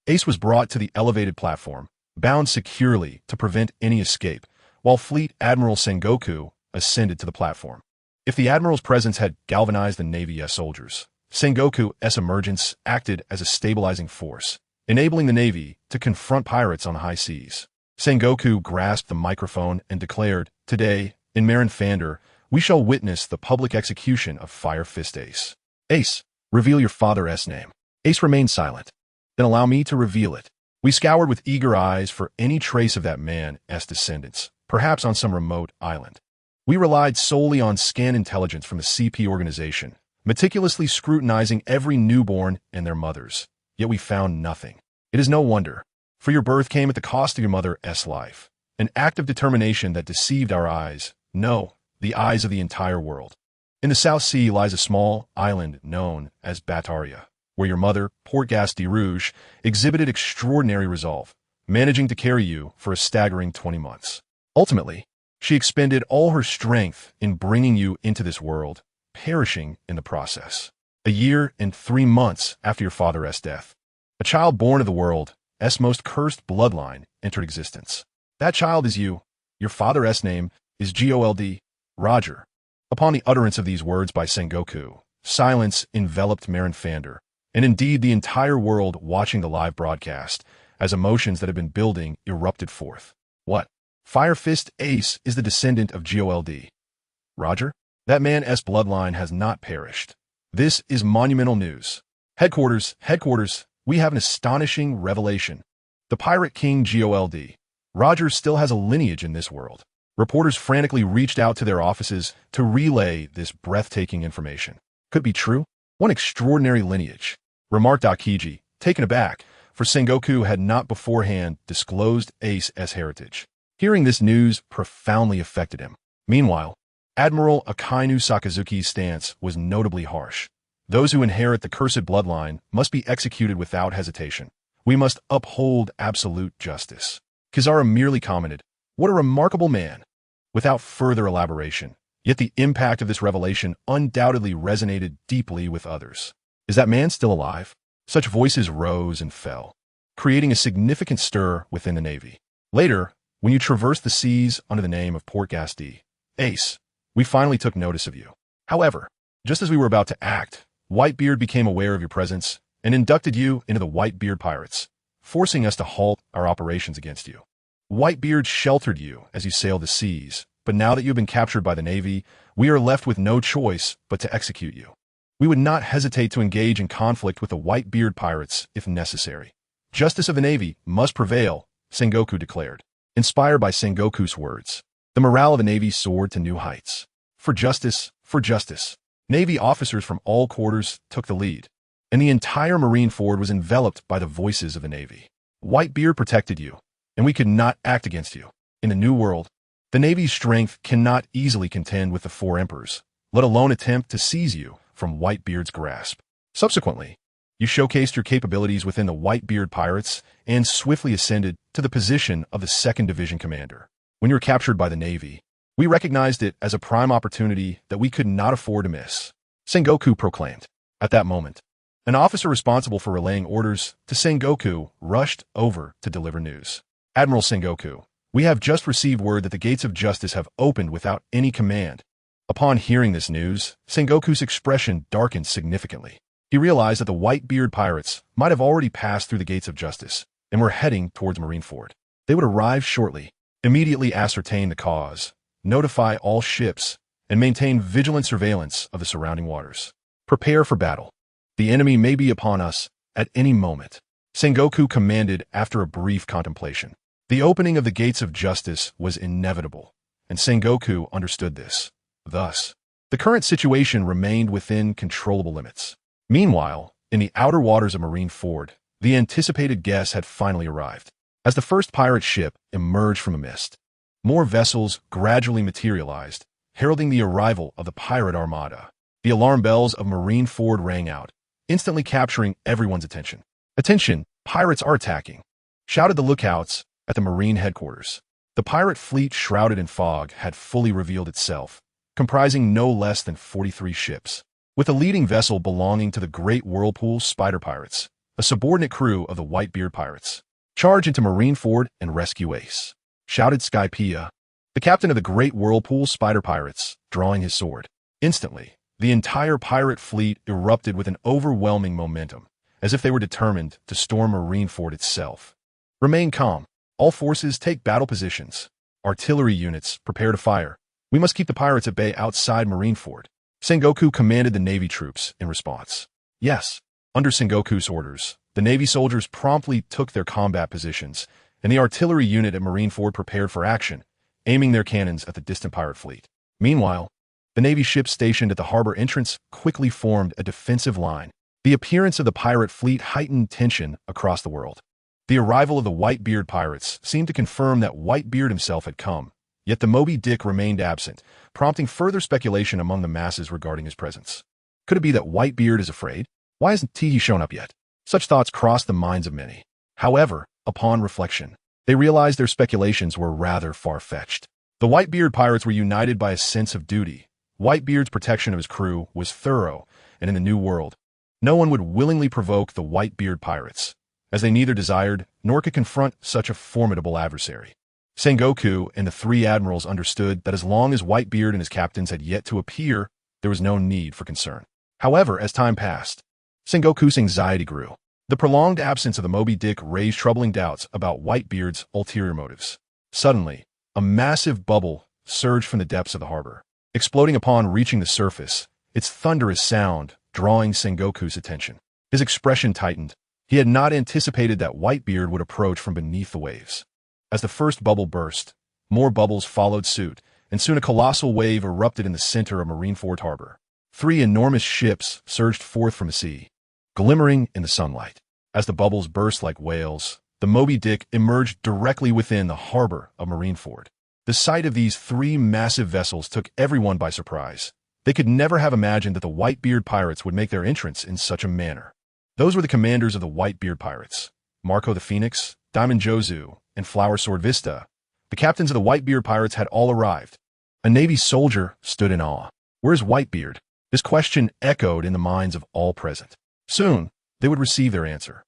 Ace was brought to the elevated platform, bound securely to prevent any escape, while Fleet Admiral Sengoku ascended to the platform. If the Admiral's presence had galvanized the Navy's soldiers, Sengoku's emergence acted as a stabilizing force, enabling the Navy to confront pirates on the high seas. Sengoku grasped the microphone and declared, "Today, in Marinfander, we shall witness the public execution of Fire Fist Ace. Ace, reveal your father's name." Ace remained silent. "Then allow me to reveal it." We scoured with eager eyes for any trace of that man's descendants, perhaps on some remote island. We relied solely on scan intelligence from the CP organization, meticulously scrutinizing every newborn and their mothers. Yet we found nothing. It is no wonder, for your birth came at the cost of your mother's life, an act of determination that deceived our eyes, no, the eyes of the entire world. In the South Sea lies a small island known as Bataria, where your mother, Port-Gas de Rouge, exhibited extraordinary resolve, managing to carry you for a staggering 20 months. Ultimately, she expended all her strength in bringing you into this world, perishing in the process. A year and 3 months after your father's death, a child born of the world's most cursed bloodline entered existence. That child is you. Your father's name is Gold, Roger. Upon the utterance of these words by Sengoku, silence enveloped Marinfander, and indeed the entire world watching the live broadcast, as emotions that had been building erupted forth. What? Fire Fist Ace is the descendant of Gold. Roger? That man's bloodline has not perished. This is monumental news. Headquarters, we have an astonishing revelation. The Pirate King Gold. Roger still has a lineage in this world. Reporters frantically reached out to their offices to relay this breathtaking information. Could be true? One extraordinary lineage, remarked Akiji, taken aback, for Sengoku had not beforehand disclosed Ace's heritage. Hearing this news profoundly affected him. Meanwhile, Admiral Akainu Sakazuki's stance was notably harsh. Those who inherit the cursed bloodline must be executed without hesitation. We must uphold absolute justice. Kizara merely commented, "What a remarkable man," without further elaboration. Yet the impact of this revelation undoubtedly resonated deeply with others. Is that man still alive? Such voices rose and fell, creating a significant stir within the Navy. Later, when you traversed the seas under the name of Port-Gas de Ace, we finally took notice of you. However, just as we were about to act, Whitebeard became aware of your presence and inducted you into the Whitebeard Pirates, forcing us to halt our operations against you. Whitebeard sheltered you as you sailed the seas, but now that you have been captured by the Navy, we are left with no choice but to execute you. We would not hesitate to engage in conflict with the Whitebeard Pirates if necessary. Justice of the Navy must prevail, Sengoku declared. Inspired by Sengoku's words, the morale of the Navy soared to new heights. For justice, for justice. Navy officers from all quarters took the lead, and the entire Marine Ford was enveloped by the voices of the Navy. Whitebeard protected you, and we could not act against you. In the New World, the Navy's strength cannot easily contend with the four emperors, let alone attempt to seize you from Whitebeard's grasp. Subsequently, you showcased your capabilities within the Whitebeard Pirates and swiftly ascended to the position of the 2nd Division Commander. When you were captured by the Navy, we recognized it as a prime opportunity that we could not afford to miss, Sengoku proclaimed. At that moment, an officer responsible for relaying orders to Sengoku rushed over to deliver news. "Admiral Sengoku, we have just received word that the gates of justice have opened without any command." Upon hearing this news, Sengoku's expression darkened significantly. He realized that the Whitebeard pirates might have already passed through the gates of justice and were heading towards Marineford. They would arrive shortly, immediately ascertain the cause, notify all ships, and maintain vigilant surveillance of the surrounding waters. Prepare for battle. The enemy may be upon us at any moment, Sengoku commanded after a brief contemplation. The opening of the gates of justice was inevitable, and Sengoku understood this. Thus, the current situation remained within controllable limits. Meanwhile, in the outer waters of Marineford, the anticipated guest had finally arrived. As the first pirate ship emerged from the mist, more vessels gradually materialized, heralding the arrival of the pirate armada. The alarm bells of Marineford rang out, instantly capturing everyone's attention. "Attention, pirates are attacking!" shouted the lookouts at the Marine headquarters. The pirate fleet shrouded in fog had fully revealed itself, comprising no less than 43 ships, with a leading vessel belonging to the Great Whirlpool Spider Pirates, a subordinate crew of the Whitebeard Pirates. "Charge into Marineford and rescue Ace," shouted Skypea, the captain of the Great Whirlpool Spider Pirates, drawing his sword. Instantly, the entire pirate fleet erupted with an overwhelming momentum, as if they were determined to storm Marineford itself. "Remain calm. All forces take battle positions. Artillery units, prepare to fire. We must keep the pirates at bay outside Marineford." Sengoku commanded the Navy troops in response. Yes, under Sengoku's orders, the Navy soldiers promptly took their combat positions, and the artillery unit at Marineford prepared for action, aiming their cannons at the distant pirate fleet. Meanwhile, the Navy ships stationed at the harbor entrance quickly formed a defensive line. The appearance of the pirate fleet heightened tension across the world. The arrival of the Whitebeard pirates seemed to confirm that Whitebeard himself had come, yet the Moby Dick remained absent, prompting further speculation among the masses regarding his presence. Could it be that Whitebeard is afraid? Why hasn't he shown up yet? Such thoughts crossed the minds of many. However, upon reflection, they realized their speculations were rather far-fetched. The Whitebeard pirates were united by a sense of duty. Whitebeard's protection of his crew was thorough, and in the New World, no one would willingly provoke the Whitebeard pirates, as they neither desired nor could confront such a formidable adversary. Sengoku and the three admirals understood that as long as Whitebeard and his captains had yet to appear, there was no need for concern. However, as time passed, Sengoku's anxiety grew. The prolonged absence of the Moby Dick raised troubling doubts about Whitebeard's ulterior motives. Suddenly, a massive bubble surged from the depths of the harbor, exploding upon reaching the surface, its thunderous sound drawing Sengoku's attention. His expression tightened. He had not anticipated that Whitebeard would approach from beneath the waves. As the first bubble burst, more bubbles followed suit, and soon a colossal wave erupted in the center of Marineford Harbor. 3 enormous ships surged forth from the sea, glimmering in the sunlight. As the bubbles burst like whales, the Moby Dick emerged directly within the harbor of Marineford. The sight of these 3 massive vessels took everyone by surprise. They could never have imagined that the Whitebeard pirates would make their entrance in such a manner. Those were the commanders of the Whitebeard pirates, Marco the Phoenix, Diamond Jozu, and Flower Sword Vista. The captains of the Whitebeard pirates had all arrived. A Navy soldier stood in awe. "Where's Whitebeard?" This question echoed in the minds of all present. Soon, they would receive their answer.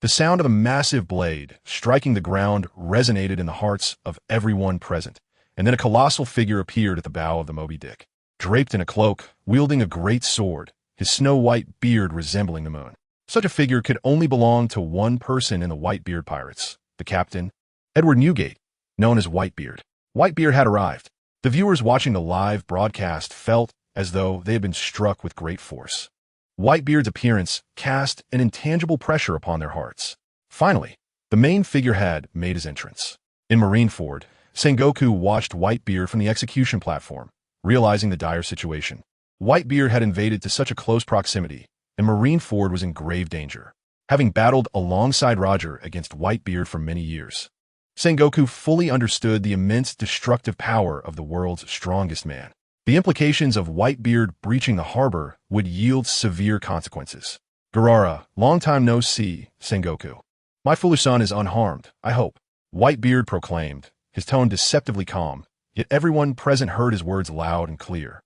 The sound of a massive blade striking the ground resonated in the hearts of everyone present, and then a colossal figure appeared at the bow of the Moby Dick, draped in a cloak, wielding a great sword, his snow-white beard resembling the moon. Such a figure could only belong to one person in the Whitebeard pirates, the captain, Edward Newgate, known as Whitebeard. Whitebeard had arrived. The viewers watching the live broadcast felt as though they had been struck with great force. Whitebeard's appearance cast an intangible pressure upon their hearts. Finally, the main figurehead made his entrance. In Marineford, Sengoku watched Whitebeard from the execution platform, realizing the dire situation. Whitebeard had invaded to such a close proximity, and Marineford was in grave danger, having battled alongside Roger against Whitebeard for many years. Sengoku fully understood the immense destructive power of the world's strongest man. The implications of Whitebeard breaching the harbor would yield severe consequences. "Garara, long time no see, Sengoku. My foolish son is unharmed, I hope," Whitebeard proclaimed, his tone deceptively calm, yet everyone present heard his words loud and clear.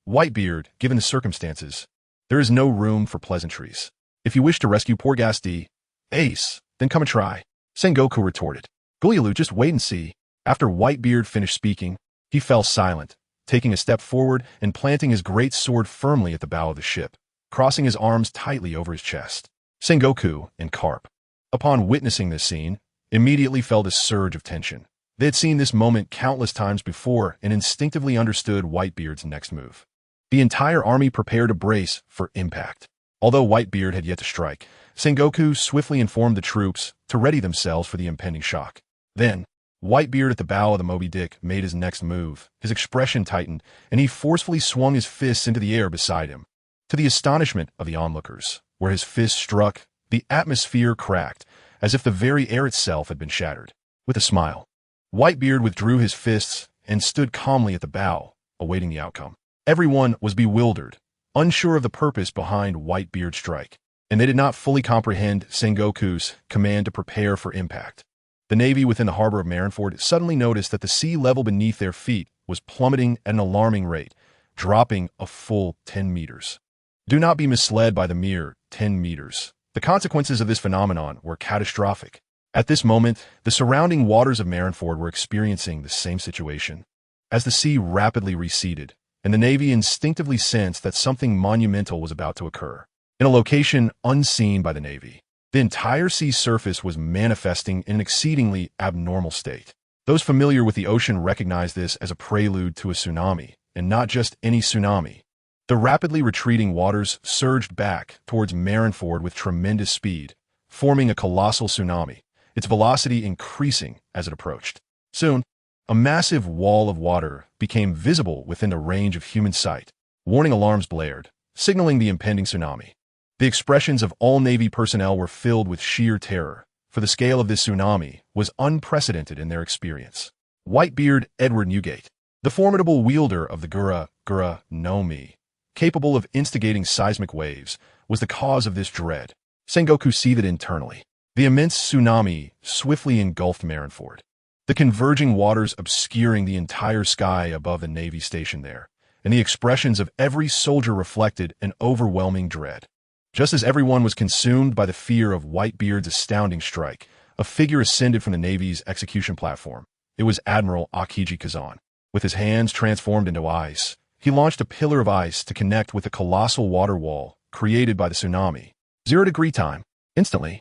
Whitebeard, given the circumstances, there is no room for pleasantries. If you wish to rescue poor Gasti, Ace, then come and try, Sengoku retorted. Gulyalu, just wait and see. After Whitebeard finished speaking, he fell silent, taking a step forward and planting his great sword firmly at the bow of the ship. crossing his arms tightly over his chest. Sengoku and Carp, upon witnessing this scene, immediately felt a surge of tension. They had seen this moment countless times before and instinctively understood Whitebeard's next move. The entire army prepared to brace for impact. Although Whitebeard had yet to strike, Sengoku swiftly informed the troops to ready themselves for the impending shock. Then, Whitebeard at the bow of the Moby Dick made his next move. His expression tightened, and he forcefully swung his fists into the air beside him. To the astonishment of the onlookers, where his fist struck, the atmosphere cracked, as if the very air itself had been shattered. With a smile, Whitebeard withdrew his fists and stood calmly at the bow, awaiting the outcome. Everyone was bewildered, unsure of the purpose behind Whitebeard's strike, and they did not fully comprehend Sengoku's command to prepare for impact. The Navy within the harbor of Marineford suddenly noticed that the sea level beneath their feet was plummeting at an alarming rate, dropping a full 10 meters. Do not be misled by the mere 10 meters. The consequences of this phenomenon were catastrophic. At this moment, the surrounding waters of Marineford were experiencing the same situation. As the sea rapidly receded, and the Navy instinctively sensed that something monumental was about to occur. In a location unseen by the Navy, the entire sea surface was manifesting in an exceedingly abnormal state. Those familiar with the ocean recognized this as a prelude to a tsunami, and not just any tsunami. The rapidly retreating waters surged back towards Marineford with tremendous speed, forming a colossal tsunami, its velocity increasing as it approached. Soon, a massive wall of water became visible within the range of human sight. Warning alarms blared, signaling the impending tsunami. The expressions of all Navy personnel were filled with sheer terror, for the scale of this tsunami was unprecedented in their experience. Whitebeard Edward Newgate, the formidable wielder of the Gura no Mi, capable of instigating seismic waves, was the cause of this dread. Sengoku seethed internally. The immense tsunami swiftly engulfed Marineford, the converging waters obscuring the entire sky above the Navy station there, and the expressions of every soldier reflected an overwhelming dread. Just as everyone was consumed by the fear of Whitebeard's astounding strike, a figure ascended from the Navy's execution platform. It was Admiral Akiji Kazan. With his hands transformed into ice, he launched a pillar of ice to connect with the colossal water wall created by the tsunami. 0-degree time. Instantly,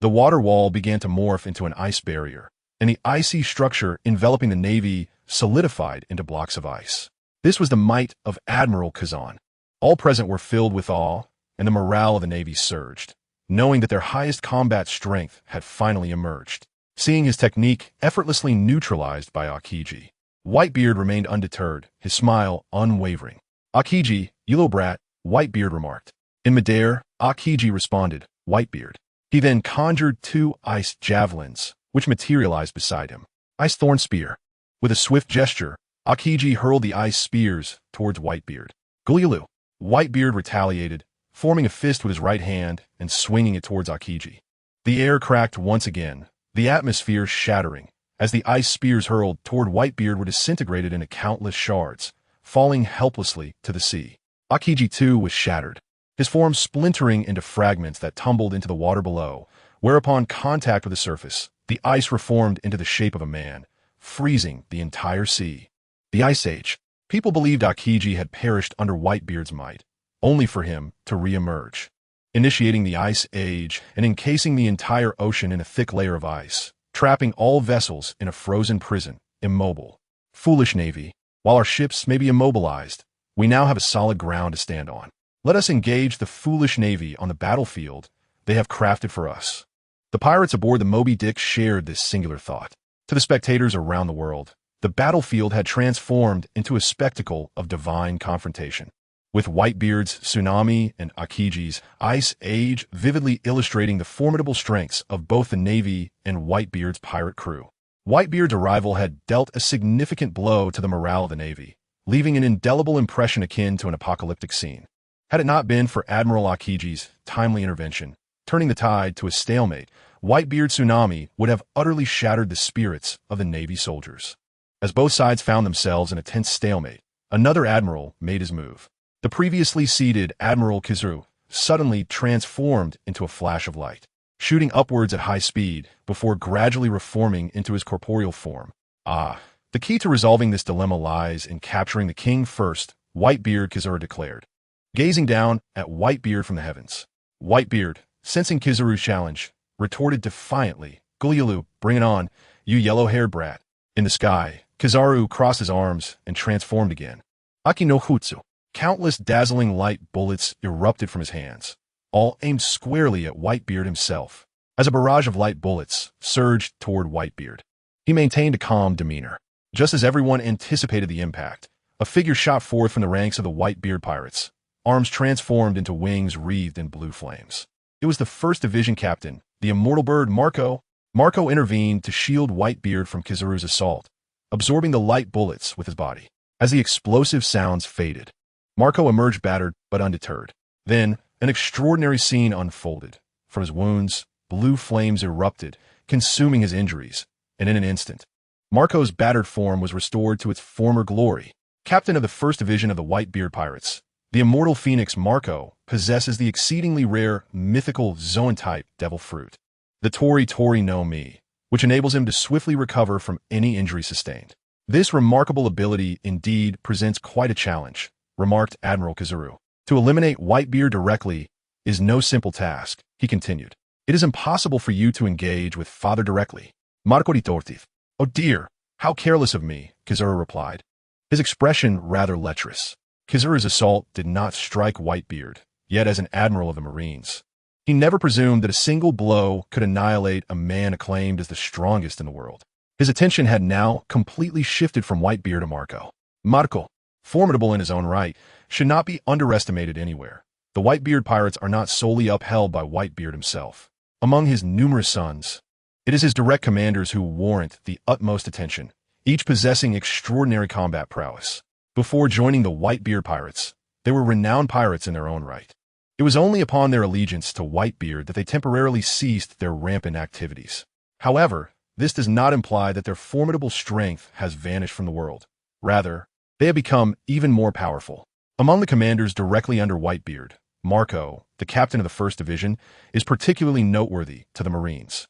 the water wall began to morph into an ice barrier, and the icy structure enveloping the Navy solidified into blocks of ice. This was the might of Admiral Kazan. All present were filled with awe, and the morale of the Navy surged, knowing that their highest combat strength had finally emerged. Seeing his technique effortlessly neutralized by Akiji, Whitebeard remained undeterred, his smile unwavering. "Akiji, you little brat," Whitebeard remarked. In midair, Akiji responded, "Whitebeard." He then conjured 2 ice javelins, which materialized beside him. Ice thorn spear. With a swift gesture, Akiji hurled the ice spears towards Whitebeard. "Gulialu." Whitebeard retaliated, forming a fist with his right hand and swinging it towards Akiji. The air cracked once again, the atmosphere shattering, as the ice spears hurled toward Whitebeard were disintegrated into countless shards, falling helplessly to the sea. Akiji too was shattered, his form splintering into fragments that tumbled into the water below, where upon contact with the surface, the ice reformed into the shape of a man, freezing the entire sea. The Ice Age. People believed Akiji had perished under Whitebeard's might, only for him to re-emerge, initiating the Ice Age and encasing the entire ocean in a thick layer of ice, trapping all vessels in a frozen prison, immobile. Foolish Navy, while our ships may be immobilized, we now have a solid ground to stand on. Let us engage the foolish Navy on the battlefield they have crafted for us. The pirates aboard the Moby Dick shared this singular thought. To the spectators around the world, the battlefield had transformed into a spectacle of divine confrontation, with Whitebeard's tsunami and Akiji's Ice Age vividly illustrating the formidable strengths of both the Navy and Whitebeard's pirate crew. Whitebeard's arrival had dealt a significant blow to the morale of the Navy, leaving an indelible impression akin to an apocalyptic scene. Had it not been for Admiral Akiji's timely intervention, turning the tide to a stalemate, Whitebeard's tsunami would have utterly shattered the spirits of the Navy soldiers. As both sides found themselves in a tense stalemate, another admiral made his move. The previously seated Admiral Kizaru suddenly transformed into a flash of light, shooting upwards at high speed before gradually reforming into his corporeal form. The key to resolving this dilemma lies in capturing the king first, Whitebeard Kizaru declared. gazing down at Whitebeard from the heavens. Whitebeard, sensing Kizaru's challenge, retorted defiantly, "Gulialu, bring it on, you yellow-haired brat." In the sky, Kizaru crossed his arms and transformed again. Aki no Hutsu. Countless dazzling light bullets erupted from his hands, all aimed squarely at Whitebeard himself. As a barrage of light bullets surged toward Whitebeard, he maintained a calm demeanor. Just as everyone anticipated the impact, a figure shot forth from the ranks of the Whitebeard pirates, arms transformed into wings wreathed in blue flames. It was the 1st Division captain, the immortal bird Marco. Marco intervened to shield Whitebeard from Kizaru's assault, absorbing the light bullets with his body. As the explosive sounds faded, Marco emerged battered but undeterred. Then, an extraordinary scene unfolded. From his wounds, blue flames erupted, consuming his injuries, and in an instant, Marco's battered form was restored to its former glory. Captain of the 1st Division of the Whitebeard Pirates, the immortal phoenix Marco possesses the exceedingly rare mythical Zoan-type devil fruit, the Tori Tori no Mi, which enables him to swiftly recover from any injury sustained. This remarkable ability indeed presents quite a challenge, remarked Admiral Kizaru. To eliminate Whitebeard directly is no simple task, he continued. It is impossible for you to engage with Father directly. Marco ritortif. Oh dear, how careless of me, Kizaru replied, his expression rather lecherous. Kizaru's assault did not strike Whitebeard, yet as an admiral of the Marines, he never presumed that a single blow could annihilate a man acclaimed as the strongest in the world. His attention had now completely shifted from Whitebeard to Marco. Marco, formidable in his own right, should not be underestimated anywhere. The Whitebeard pirates are not solely upheld by Whitebeard himself. Among his numerous sons, it is his direct commanders who warrant the utmost attention, each possessing extraordinary combat prowess. Before joining the Whitebeard pirates, they were renowned pirates in their own right. It was only upon their allegiance to Whitebeard that they temporarily ceased their rampant activities. However, this does not imply that their formidable strength has vanished from the world. Rather, they have become even more powerful. Among the commanders directly under Whitebeard, Marco, the captain of the 1st Division, is particularly noteworthy to the Marines.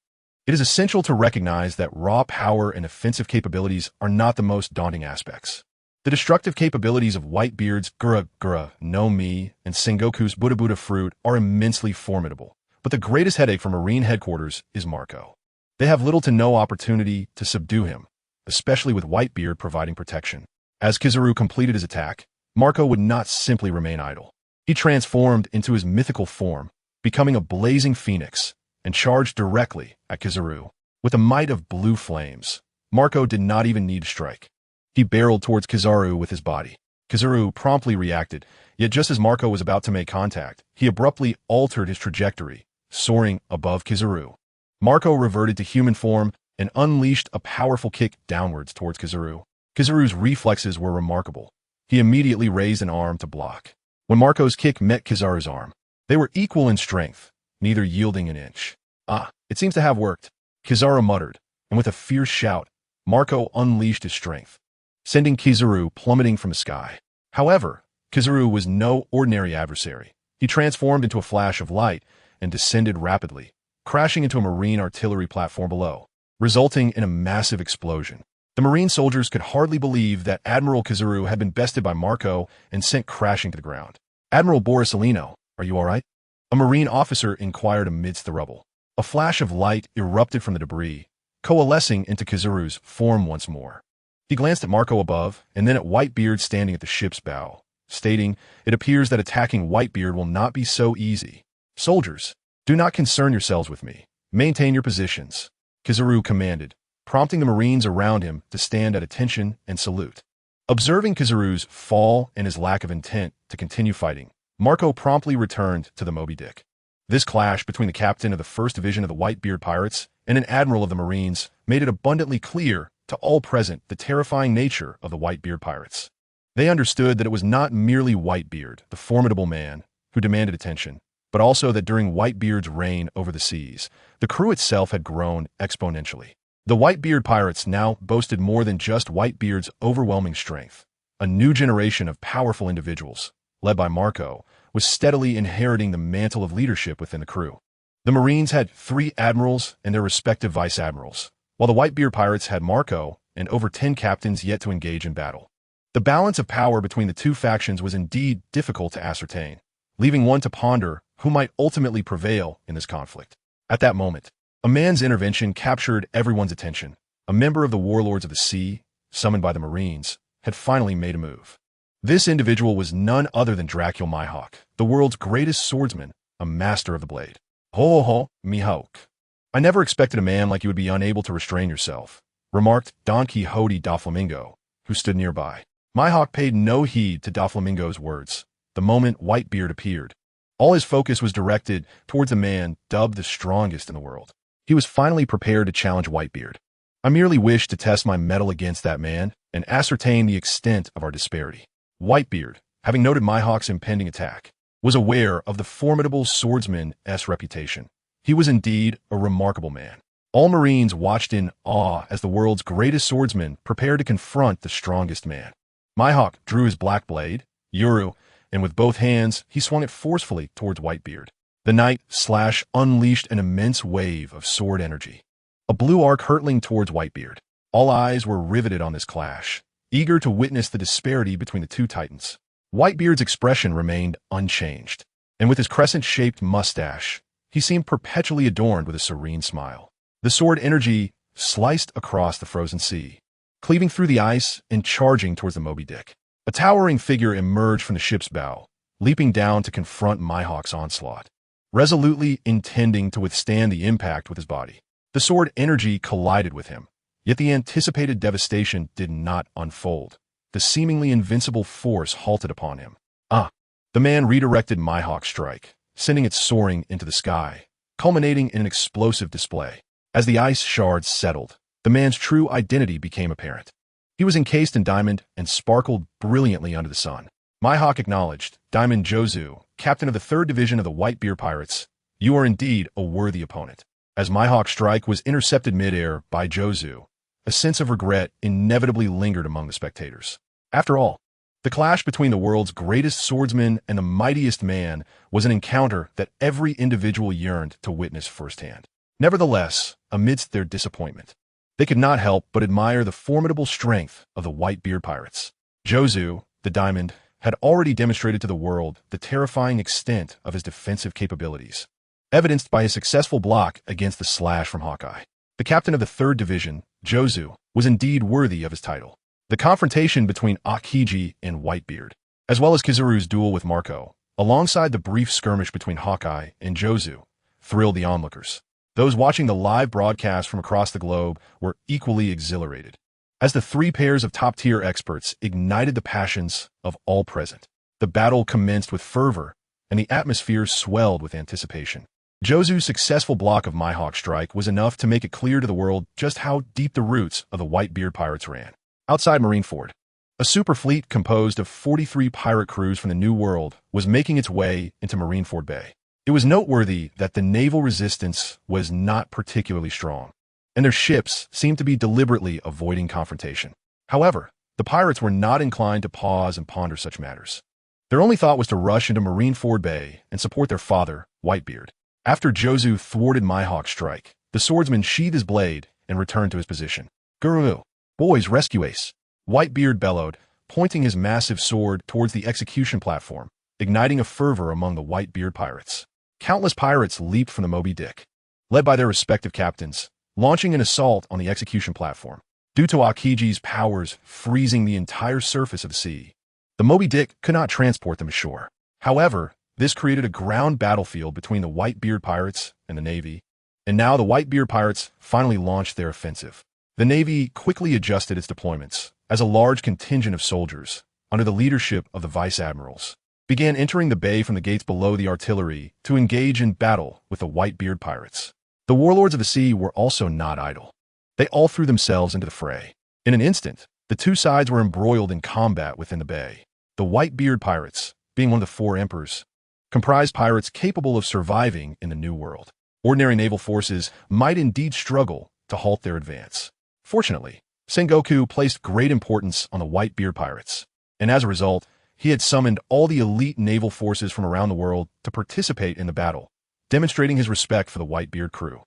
It is essential to recognize that raw power and offensive capabilities are not the most daunting aspects. The destructive capabilities of Whitebeard's Gura Gura no Mi and Sengoku's Buddha Buddha fruit are immensely formidable, but the greatest headache for Marine headquarters is Marco. They have little to no opportunity to subdue him, especially with Whitebeard providing protection. As Kizaru completed his attack, Marco would not simply remain idle. He transformed into his mythical form, becoming a blazing phoenix, and charged directly at Kizaru. With the might of blue flames, Marco did not even need to strike. He barreled towards Kizaru with his body. Kizaru promptly reacted, yet just as Marco was about to make contact, he abruptly altered his trajectory, soaring above Kizaru. Marco reverted to human form and unleashed a powerful kick downwards towards Kizaru. Kizaru's reflexes were remarkable. He immediately raised an arm to block. When Marco's kick met Kizaru's arm, they were equal in strength, neither yielding an inch. "Ah, it seems to have worked," Kizaru muttered, and with a fierce shout, Marco unleashed his strength, sending Kizaru plummeting from the sky. However, Kizaru was no ordinary adversary. He transformed into a flash of light and descended rapidly, crashing into a Marine artillery platform below, resulting in a massive explosion. The Marine soldiers could hardly believe that Admiral Kizaru had been bested by Marco and sent crashing to the ground. "Admiral Borisolino, are you all right?" a Marine officer inquired amidst the rubble. A flash of light erupted from the debris, coalescing into Kizaru's form once more. He glanced at Marco above and then at Whitebeard standing at the ship's bow, stating, "It appears that attacking Whitebeard will not be so easy. Soldiers, do not concern yourselves with me. Maintain your positions," Kizaru commanded, prompting the Marines around him to stand at attention and salute. Observing Kizaru's fall and his lack of intent to continue fighting, Marco promptly returned to the Moby Dick. This clash between the captain of the 1st Division of the Whitebeard Pirates and an admiral of the Marines made it abundantly clear to all present the terrifying nature of the Whitebeard Pirates. They understood that it was not merely Whitebeard, the formidable man, who demanded attention, but also that during Whitebeard's reign over the seas, the crew itself had grown exponentially. The Whitebeard Pirates now boasted more than just Whitebeard's overwhelming strength. A new generation of powerful individuals, led by Marco, was steadily inheriting the mantle of leadership within the crew. The Marines had 3 admirals and their respective vice admirals, while the Whitebeard Pirates had Marco and over 10 captains yet to engage in battle. The balance of power between the two factions was indeed difficult to ascertain, leaving one to ponder who might ultimately prevail in this conflict. At that moment, a man's intervention captured everyone's attention. A member of the Warlords of the Sea, summoned by the Marines, had finally made a move. This individual was none other than Dracul Mihawk, the world's greatest swordsman, a master of the blade. Ho ho, Mihawk. I never expected a man like you would be unable to restrain yourself, remarked Don Quixote Doflamingo, who stood nearby. Mihawk paid no heed to Doflamingo's words. The moment Whitebeard appeared, all his focus was directed towards the man dubbed the strongest in the world. He was finally prepared to challenge Whitebeard. I merely wished to test my mettle against that man and ascertain the extent of our disparity. Whitebeard, having noted Mihawk's impending attack, was aware of the formidable swordsman's reputation. He was indeed a remarkable man. All Marines watched in awe as the world's greatest swordsman prepared to confront the strongest man. Mihawk drew his black blade, Yuru, and with both hands, he swung it forcefully towards Whitebeard. The knight slash unleashed an immense wave of sword energy, a blue arc hurtling towards Whitebeard. All eyes were riveted on this clash, eager to witness the disparity between the two titans. Whitebeard's expression remained unchanged, and with his crescent-shaped mustache, he seemed perpetually adorned with a serene smile. The sword energy sliced across the frozen sea, cleaving through the ice and charging towards the Moby Dick. A towering figure emerged from the ship's bow, leaping down to confront Mihawk's onslaught, resolutely intending to withstand the impact with his body. The sword energy collided with him, yet the anticipated devastation did not unfold. The seemingly invincible force halted upon him. The man redirected Mihawk's strike, sending it soaring into the sky, culminating in an explosive display. As the ice shards settled, the man's true identity became apparent. He was encased in diamond and sparkled brilliantly under the sun. Mihawk acknowledged, Diamond Jozu, captain of the 3rd Division of the Whitebeard Pirates, you are indeed a worthy opponent. As Mihawk's strike was intercepted midair by Jozu, a sense of regret inevitably lingered among the spectators. After all, the clash between the world's greatest swordsman and the mightiest man was an encounter that every individual yearned to witness firsthand. Nevertheless, amidst their disappointment, they could not help but admire the formidable strength of the Whitebeard Pirates. Jozu, the Diamond, had already demonstrated to the world the terrifying extent of his defensive capabilities, evidenced by his successful block against the slash from Hawkeye. The captain of the 3rd Division, Jozu, was indeed worthy of his title. The confrontation between Aokiji and Whitebeard, as well as Kizaru's duel with Marco, alongside the brief skirmish between Hawkeye and Jozu, thrilled the onlookers. Those watching the live broadcast from across the globe were equally exhilarated, as the 3 pairs of top-tier experts ignited the passions of all present. The battle commenced with fervor, and the atmosphere swelled with anticipation. Jozu's successful block of Mihawk's strike was enough to make it clear to the world just how deep the roots of the Whitebeard Pirates ran. Outside Marineford, a super fleet composed of 43 pirate crews from the New World was making its way into Marineford Bay. It was noteworthy that the naval resistance was not particularly strong, and their ships seemed to be deliberately avoiding confrontation. However, the pirates were not inclined to pause and ponder such matters. Their only thought was to rush into Marineford Bay and support their father, Whitebeard. After Jozu thwarted Mihawk's strike, the swordsman sheathed his blade and returned to his position. Guru, boys, rescue Ace! Whitebeard bellowed, pointing his massive sword towards the execution platform, igniting a fervor among the Whitebeard pirates. Countless pirates leaped from the Moby Dick, led by their respective captains, launching an assault on the execution platform. Due to Aokiji's powers freezing the entire surface of the sea, the Moby Dick could not transport them ashore. However, this created a ground battlefield between the Whitebeard pirates and the Navy, and now the Whitebeard pirates finally launched their offensive. The Navy quickly adjusted its deployments, as a large contingent of soldiers, under the leadership of the vice-admirals, began entering the bay from the gates below the artillery to engage in battle with the Whitebeard pirates. The warlords of the sea were also not idle. They all threw themselves into the fray. In an instant, the two sides were embroiled in combat within the bay. The Whitebeard pirates, being one of the 4 emperors, comprised pirates capable of surviving in the New World. Ordinary naval forces might indeed struggle to halt their advance. Fortunately, Sengoku placed great importance on the Whitebeard pirates, and as a result, he had summoned all the elite naval forces from around the world to participate in the battle, demonstrating his respect for the Whitebeard crew.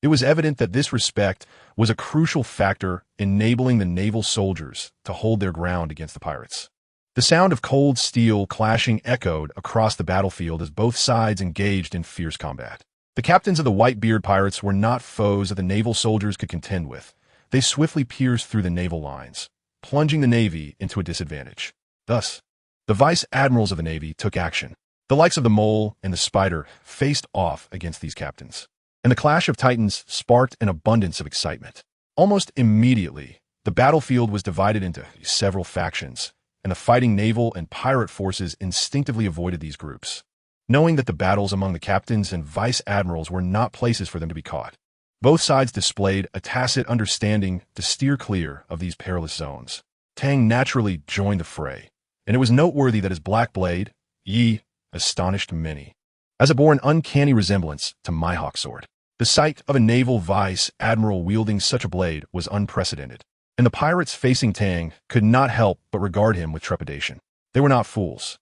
It was evident that this respect was a crucial factor enabling the naval soldiers to hold their ground against the pirates. The sound of cold steel clashing echoed across the battlefield as both sides engaged in fierce combat. The captains of the Whitebeard pirates were not foes that the naval soldiers could contend with. They swiftly pierced through the naval lines, plunging the Navy into a disadvantage. Thus, the vice admirals of the Navy took action. The likes of the Mole and the Spider faced off against these captains, and the clash of titans sparked an abundance of excitement. Almost immediately, the battlefield was divided into several factions, and the fighting naval and pirate forces instinctively avoided these groups, knowing that the battles among the captains and vice admirals were not places for them to be caught. Both sides displayed a tacit understanding to steer clear of these perilous zones. Tang naturally joined the fray, and it was noteworthy that his black blade, Yi, astonished many, as it bore an uncanny resemblance to Mihawk's sword. The sight of a naval vice admiral wielding such a blade was unprecedented, and the pirates facing Tang could not help but regard him with trepidation. They were not fools.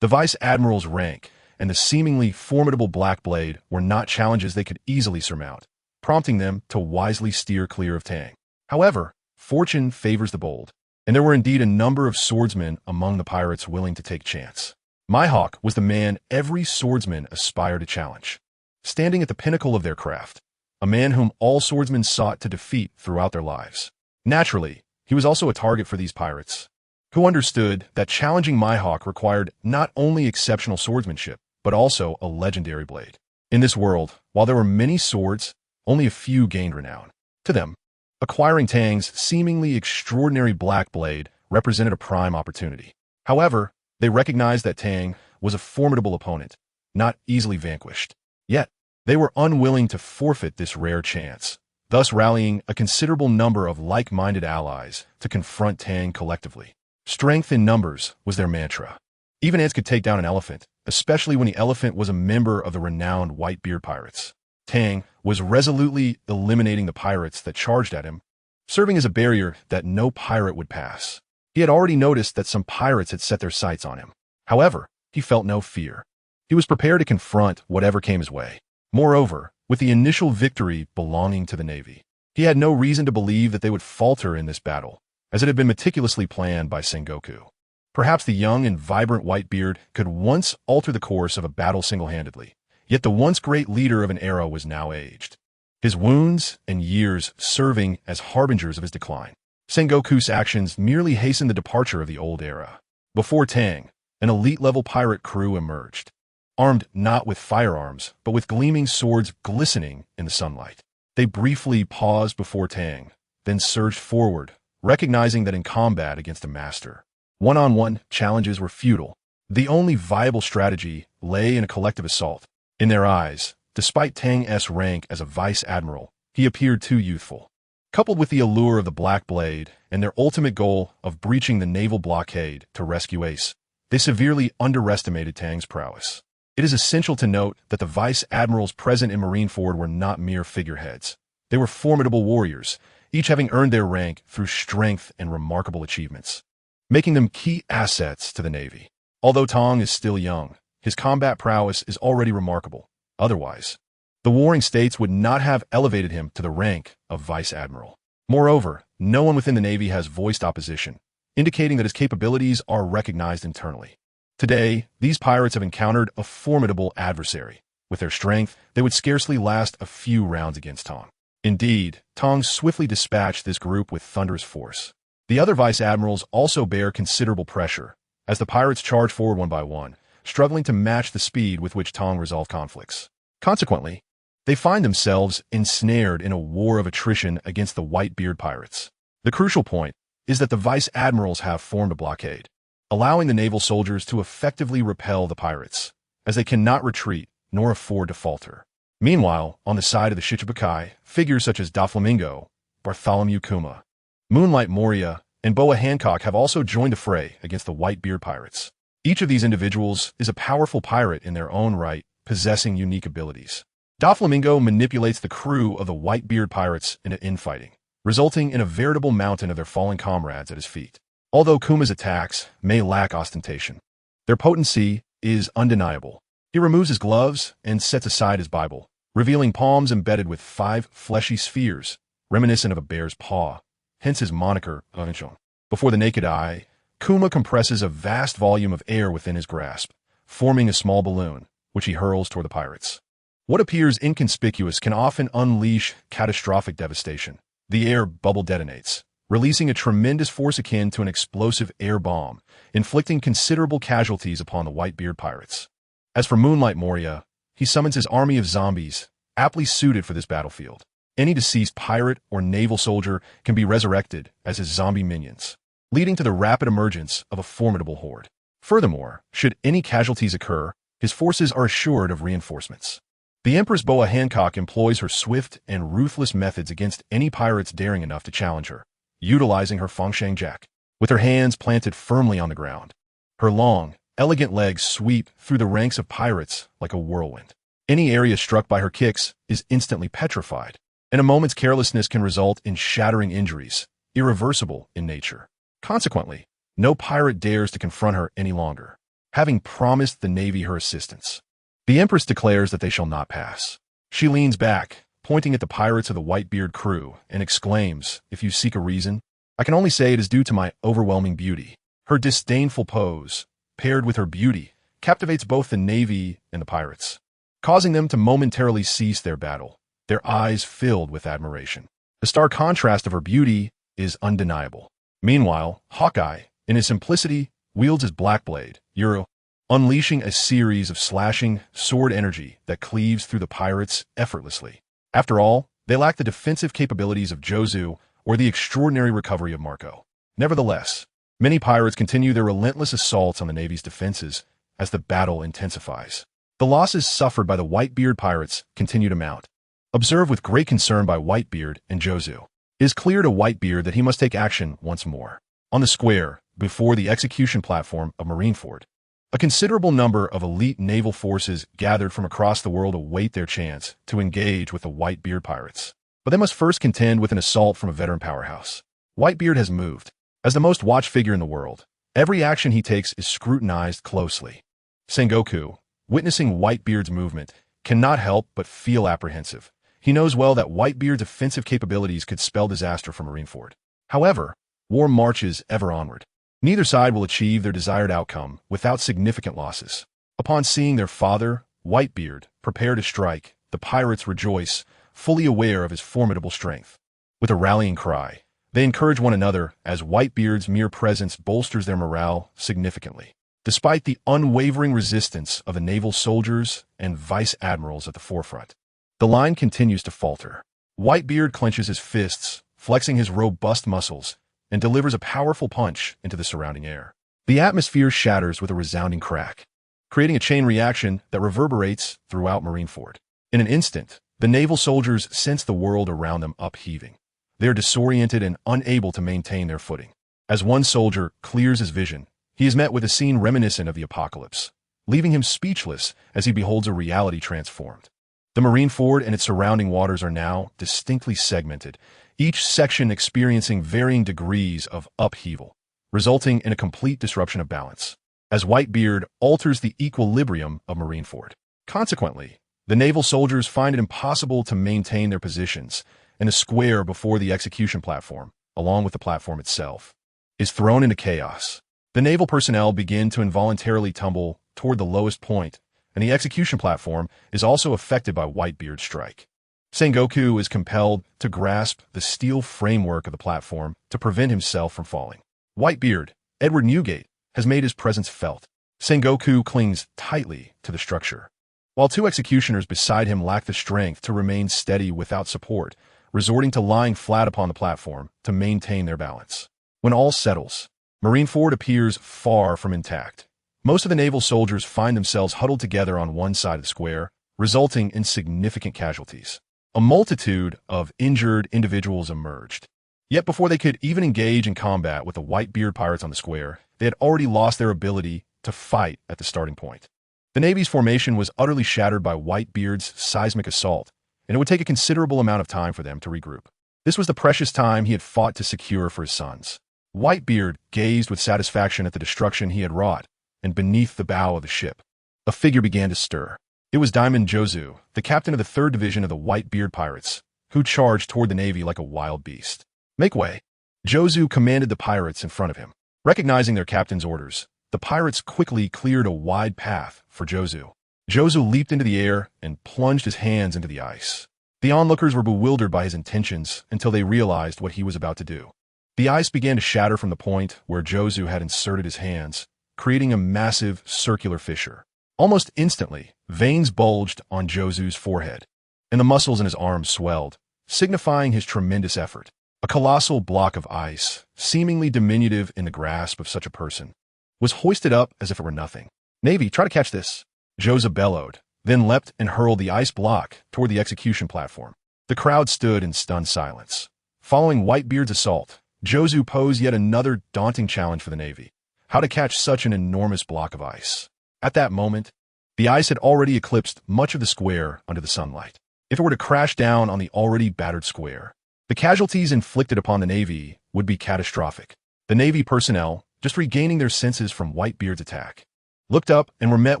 The vice admiral's rank and the seemingly formidable black blade were not challenges they could easily surmount, prompting them to wisely steer clear of Tang. However, fortune favors the bold, and there were indeed a number of swordsmen among the pirates willing to take chance. Mihawk was the man every swordsman aspired to challenge, standing at the pinnacle of their craft, a man whom all swordsmen sought to defeat throughout their lives. Naturally, he was also a target for these pirates, who understood that challenging Mihawk required not only exceptional swordsmanship, but also a legendary blade. In this world, while there were many swords, only a few gained renown. To them, acquiring Tang's seemingly extraordinary black blade represented a prime opportunity. However, they recognized that Tang was a formidable opponent, not easily vanquished. Yet, they were unwilling to forfeit this rare chance, thus rallying a considerable number of like-minded allies to confront Tang collectively. Strength in numbers was their mantra. Even ants could take down an elephant, especially when the elephant was a member of the renowned Whitebeard pirates. Tang was resolutely eliminating the pirates that charged at him, serving as a barrier that no pirate would pass. He had already noticed that some pirates had set their sights on him. However, he felt no fear. He was prepared to confront whatever came his way. Moreover, with the initial victory belonging to the Navy, he had no reason to believe that they would falter in this battle, as it had been meticulously planned by Sengoku. Perhaps the young and vibrant Whitebeard could once alter the course of a battle single-handedly, yet the once great leader of an era was now aged, his wounds and years serving as harbingers of his decline. Sengoku's actions merely hastened the departure of the old era. Before Tang, an elite-level pirate crew emerged, armed not with firearms, but with gleaming swords glistening in the sunlight. They briefly paused before Tang, then surged forward, recognizing that in combat against a master, one-on-one challenges were futile. The only viable strategy lay in a collective assault. In their eyes, despite Tang's rank as a vice admiral, he appeared too youthful. Coupled with the allure of the Black Blade and their ultimate goal of breaching the naval blockade to rescue Ace, they severely underestimated Tang's prowess. It is essential to note that the vice admirals present in Marineford were not mere figureheads. They were formidable warriors, each having earned their rank through strength and remarkable achievements, making them key assets to the Navy. Although Tang is still young, his combat prowess is already remarkable. Otherwise, the Warring States would not have elevated him to the rank of Vice Admiral. Moreover, no one within the Navy has voiced opposition, indicating that his capabilities are recognized internally. Today, these pirates have encountered a formidable adversary. With their strength, they would scarcely last a few rounds against Tang. Indeed, Tang swiftly dispatched this group with thunderous force. The other vice admirals also bear considerable pressure, as the pirates charge forward one by one, struggling to match the speed with which Tang resolved conflicts. Consequently, they find themselves ensnared in a war of attrition against the Whitebeard pirates. The crucial point is that the vice admirals have formed a blockade, allowing the naval soldiers to effectively repel the pirates, as they cannot retreat nor afford to falter. Meanwhile, on the side of the Shichibukai, figures such as Doflamingo, Bartholomew Kuma, Moonlight Moria, and Boa Hancock have also joined the fray against the Whitebeard pirates. Each of these individuals is a powerful pirate in their own right, possessing unique abilities. Doflamingo manipulates the crew of the Whitebeard pirates into infighting, resulting in a veritable mountain of their fallen comrades at his feet. Although Kuma's attacks may lack ostentation, their potency is undeniable. He removes his gloves and sets aside his Bible, revealing palms embedded with 5 fleshy spheres, reminiscent of a bear's paw, hence his moniker, Unchon. Before the naked eye, Kuma compresses a vast volume of air within his grasp, forming a small balloon, which he hurls toward the pirates. What appears inconspicuous can often unleash catastrophic devastation. The air bubble detonates, releasing a tremendous force akin to an explosive air bomb, inflicting considerable casualties upon the Whitebeard pirates. As for Moonlight Moria, he summons his army of zombies, aptly suited for this battlefield. Any deceased pirate or naval soldier can be resurrected as his zombie minions, leading to the rapid emergence of a formidable horde. Furthermore, should any casualties occur, his forces are assured of reinforcements. The Empress Boa Hancock employs her swift and ruthless methods against any pirates daring enough to challenge her, utilizing her Fengsheng Jack. With her hands planted firmly on the ground, her long, elegant legs sweep through the ranks of pirates like a whirlwind. Any area struck by her kicks is instantly petrified, and a moment's carelessness can result in shattering injuries, irreversible in nature. Consequently, no pirate dares to confront her any longer, having promised the Navy her assistance. The Empress declares that they shall not pass. She leans back, pointing at the pirates of the Whitebeard crew, and exclaims, "If you seek a reason, I can only say it is due to my overwhelming beauty." Her disdainful pose, paired with her beauty, captivates both the Navy and the pirates, causing them to momentarily cease their battle, their eyes filled with admiration. The stark contrast of her beauty is undeniable. Meanwhile, Hawkeye, in his simplicity, wields his black blade, Euro, unleashing a series of slashing sword energy that cleaves through the pirates effortlessly. After all, they lack the defensive capabilities of Jozu or the extraordinary recovery of Marco. Nevertheless, many pirates continue their relentless assaults on the Navy's defenses as the battle intensifies. The losses suffered by the Whitebeard pirates continue to mount. Observed with great concern by Whitebeard and Jozu, it is clear to Whitebeard that he must take action once more. On the square, before the execution platform of Marineford, a considerable number of elite naval forces gathered from across the world await their chance to engage with the Whitebeard pirates. But they must first contend with an assault from a veteran powerhouse. Whitebeard has moved. As the most watched figure in the world, every action he takes is scrutinized closely. Sengoku, witnessing Whitebeard's movement, cannot help but feel apprehensive. He knows well that Whitebeard's offensive capabilities could spell disaster for Marineford. However, war marches ever onward. Neither side will achieve their desired outcome without significant losses. Upon seeing their father, Whitebeard, prepare to strike, the pirates rejoice, fully aware of his formidable strength. With a rallying cry, they encourage one another as Whitebeard's mere presence bolsters their morale significantly. Despite the unwavering resistance of the naval soldiers and vice admirals at the forefront, the line continues to falter. Whitebeard clenches his fists, flexing his robust muscles, and delivers a powerful punch into the surrounding air. The atmosphere shatters with a resounding crack, creating a chain reaction that reverberates throughout Marineford. In an instant, the naval soldiers sense the world around them upheaving. They are disoriented and unable to maintain their footing. As one soldier clears his vision, he is met with a scene reminiscent of the apocalypse, leaving him speechless as he beholds a reality transformed. The Marineford and its surrounding waters are now distinctly segmented, each section experiencing varying degrees of upheaval, resulting in a complete disruption of balance, as Whitebeard alters the equilibrium of Marineford. Consequently, the naval soldiers find it impossible to maintain their positions, and the square before the execution platform, along with the platform itself, is thrown into chaos. The naval personnel begin to involuntarily tumble toward the lowest point, and the execution platform is also affected by Whitebeard's strike. Sengoku is compelled to grasp the steel framework of the platform to prevent himself from falling. Whitebeard, Edward Newgate, has made his presence felt. Sengoku clings tightly to the structure, while 2 executioners beside him lack the strength to remain steady without support, resorting to lying flat upon the platform to maintain their balance. When all settles, Marineford appears far from intact. Most of the naval soldiers find themselves huddled together on one side of the square, resulting in significant casualties. A multitude of injured individuals emerged. Yet before they could even engage in combat with the Whitebeard pirates on the square, they had already lost their ability to fight at the starting point. The Navy's formation was utterly shattered by Whitebeard's seismic assault, and it would take a considerable amount of time for them to regroup. This was the precious time he had fought to secure for his sons. Whitebeard gazed with satisfaction at the destruction he had wrought, and beneath the bow of the ship, a figure began to stir. It was Diamond Jozu, the captain of the 3rd Division of the White-Beard Pirates, who charged toward the Navy like a wild beast. "Make way!" Jozu commanded the pirates in front of him. Recognizing their captain's orders, the pirates quickly cleared a wide path for Jozu. Jozu leaped into the air and plunged his hands into the ice. The onlookers were bewildered by his intentions until they realized what he was about to do. The ice began to shatter from the point where Jozu had inserted his hands, creating a massive circular fissure. Almost instantly, veins bulged on Jozu's forehead, and the muscles in his arms swelled, signifying his tremendous effort. A colossal block of ice, seemingly diminutive in the grasp of such a person, was hoisted up as if it were nothing. "Navy, try to catch this," Jozu bellowed, then leapt and hurled the ice block toward the execution platform. The crowd stood in stunned silence. Following Whitebeard's assault, Jozu posed yet another daunting challenge for the Navy: how to catch such an enormous block of ice. At that moment, the ice had already eclipsed much of the square under the sunlight. If it were to crash down on the already battered square, the casualties inflicted upon the Navy would be catastrophic. The Navy personnel, just regaining their senses from Whitebeard's attack, looked up and were met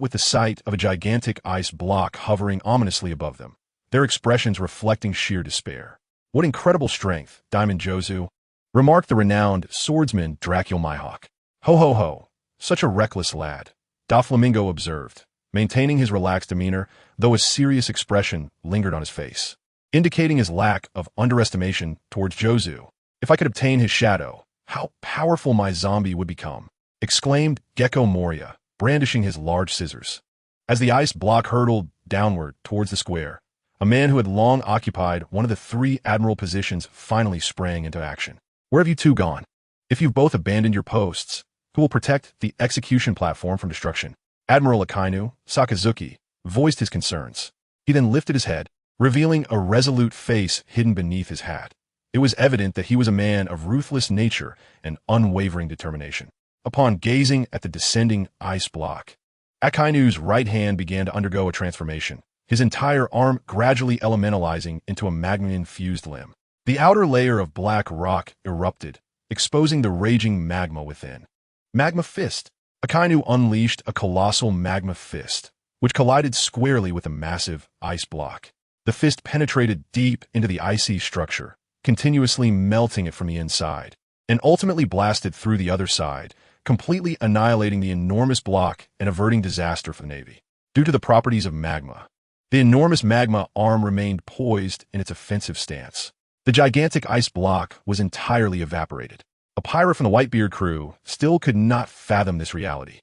with the sight of a gigantic ice block hovering ominously above them, their expressions reflecting sheer despair. "What incredible strength, Diamond Jozu," remarked the renowned swordsman Dracul Mihawk. "Ho ho ho, such a reckless lad," Doflamingo observed, maintaining his relaxed demeanor, though a serious expression lingered on his face, indicating his lack of underestimation towards Jozu. "If I could obtain his shadow, how powerful my zombie would become," exclaimed Gecko Moria, brandishing his large scissors. As the ice block hurtled downward towards the square, a man who had long occupied one of the 3 admiral positions finally sprang into action. "Where have you two gone? If you've both abandoned your posts, who will protect the execution platform from destruction?" Admiral Akainu Sakazuki voiced his concerns. He then lifted his head, revealing a resolute face hidden beneath his hat. It was evident that he was a man of ruthless nature and unwavering determination. Upon gazing at the descending ice block, Akainu's right hand began to undergo a transformation, his entire arm gradually elementalizing into a magma-infused limb. The outer layer of black rock erupted, exposing the raging magma within. Magma Fist. Akainu unleashed a colossal magma fist, which collided squarely with a massive ice block. The fist penetrated deep into the icy structure, continuously melting it from the inside, and ultimately blasted through the other side, completely annihilating the enormous block and averting disaster for the Navy. Due to the properties of magma, the enormous magma arm remained poised in its offensive stance. The gigantic ice block was entirely evaporated. A pirate from the Whitebeard crew still could not fathom this reality.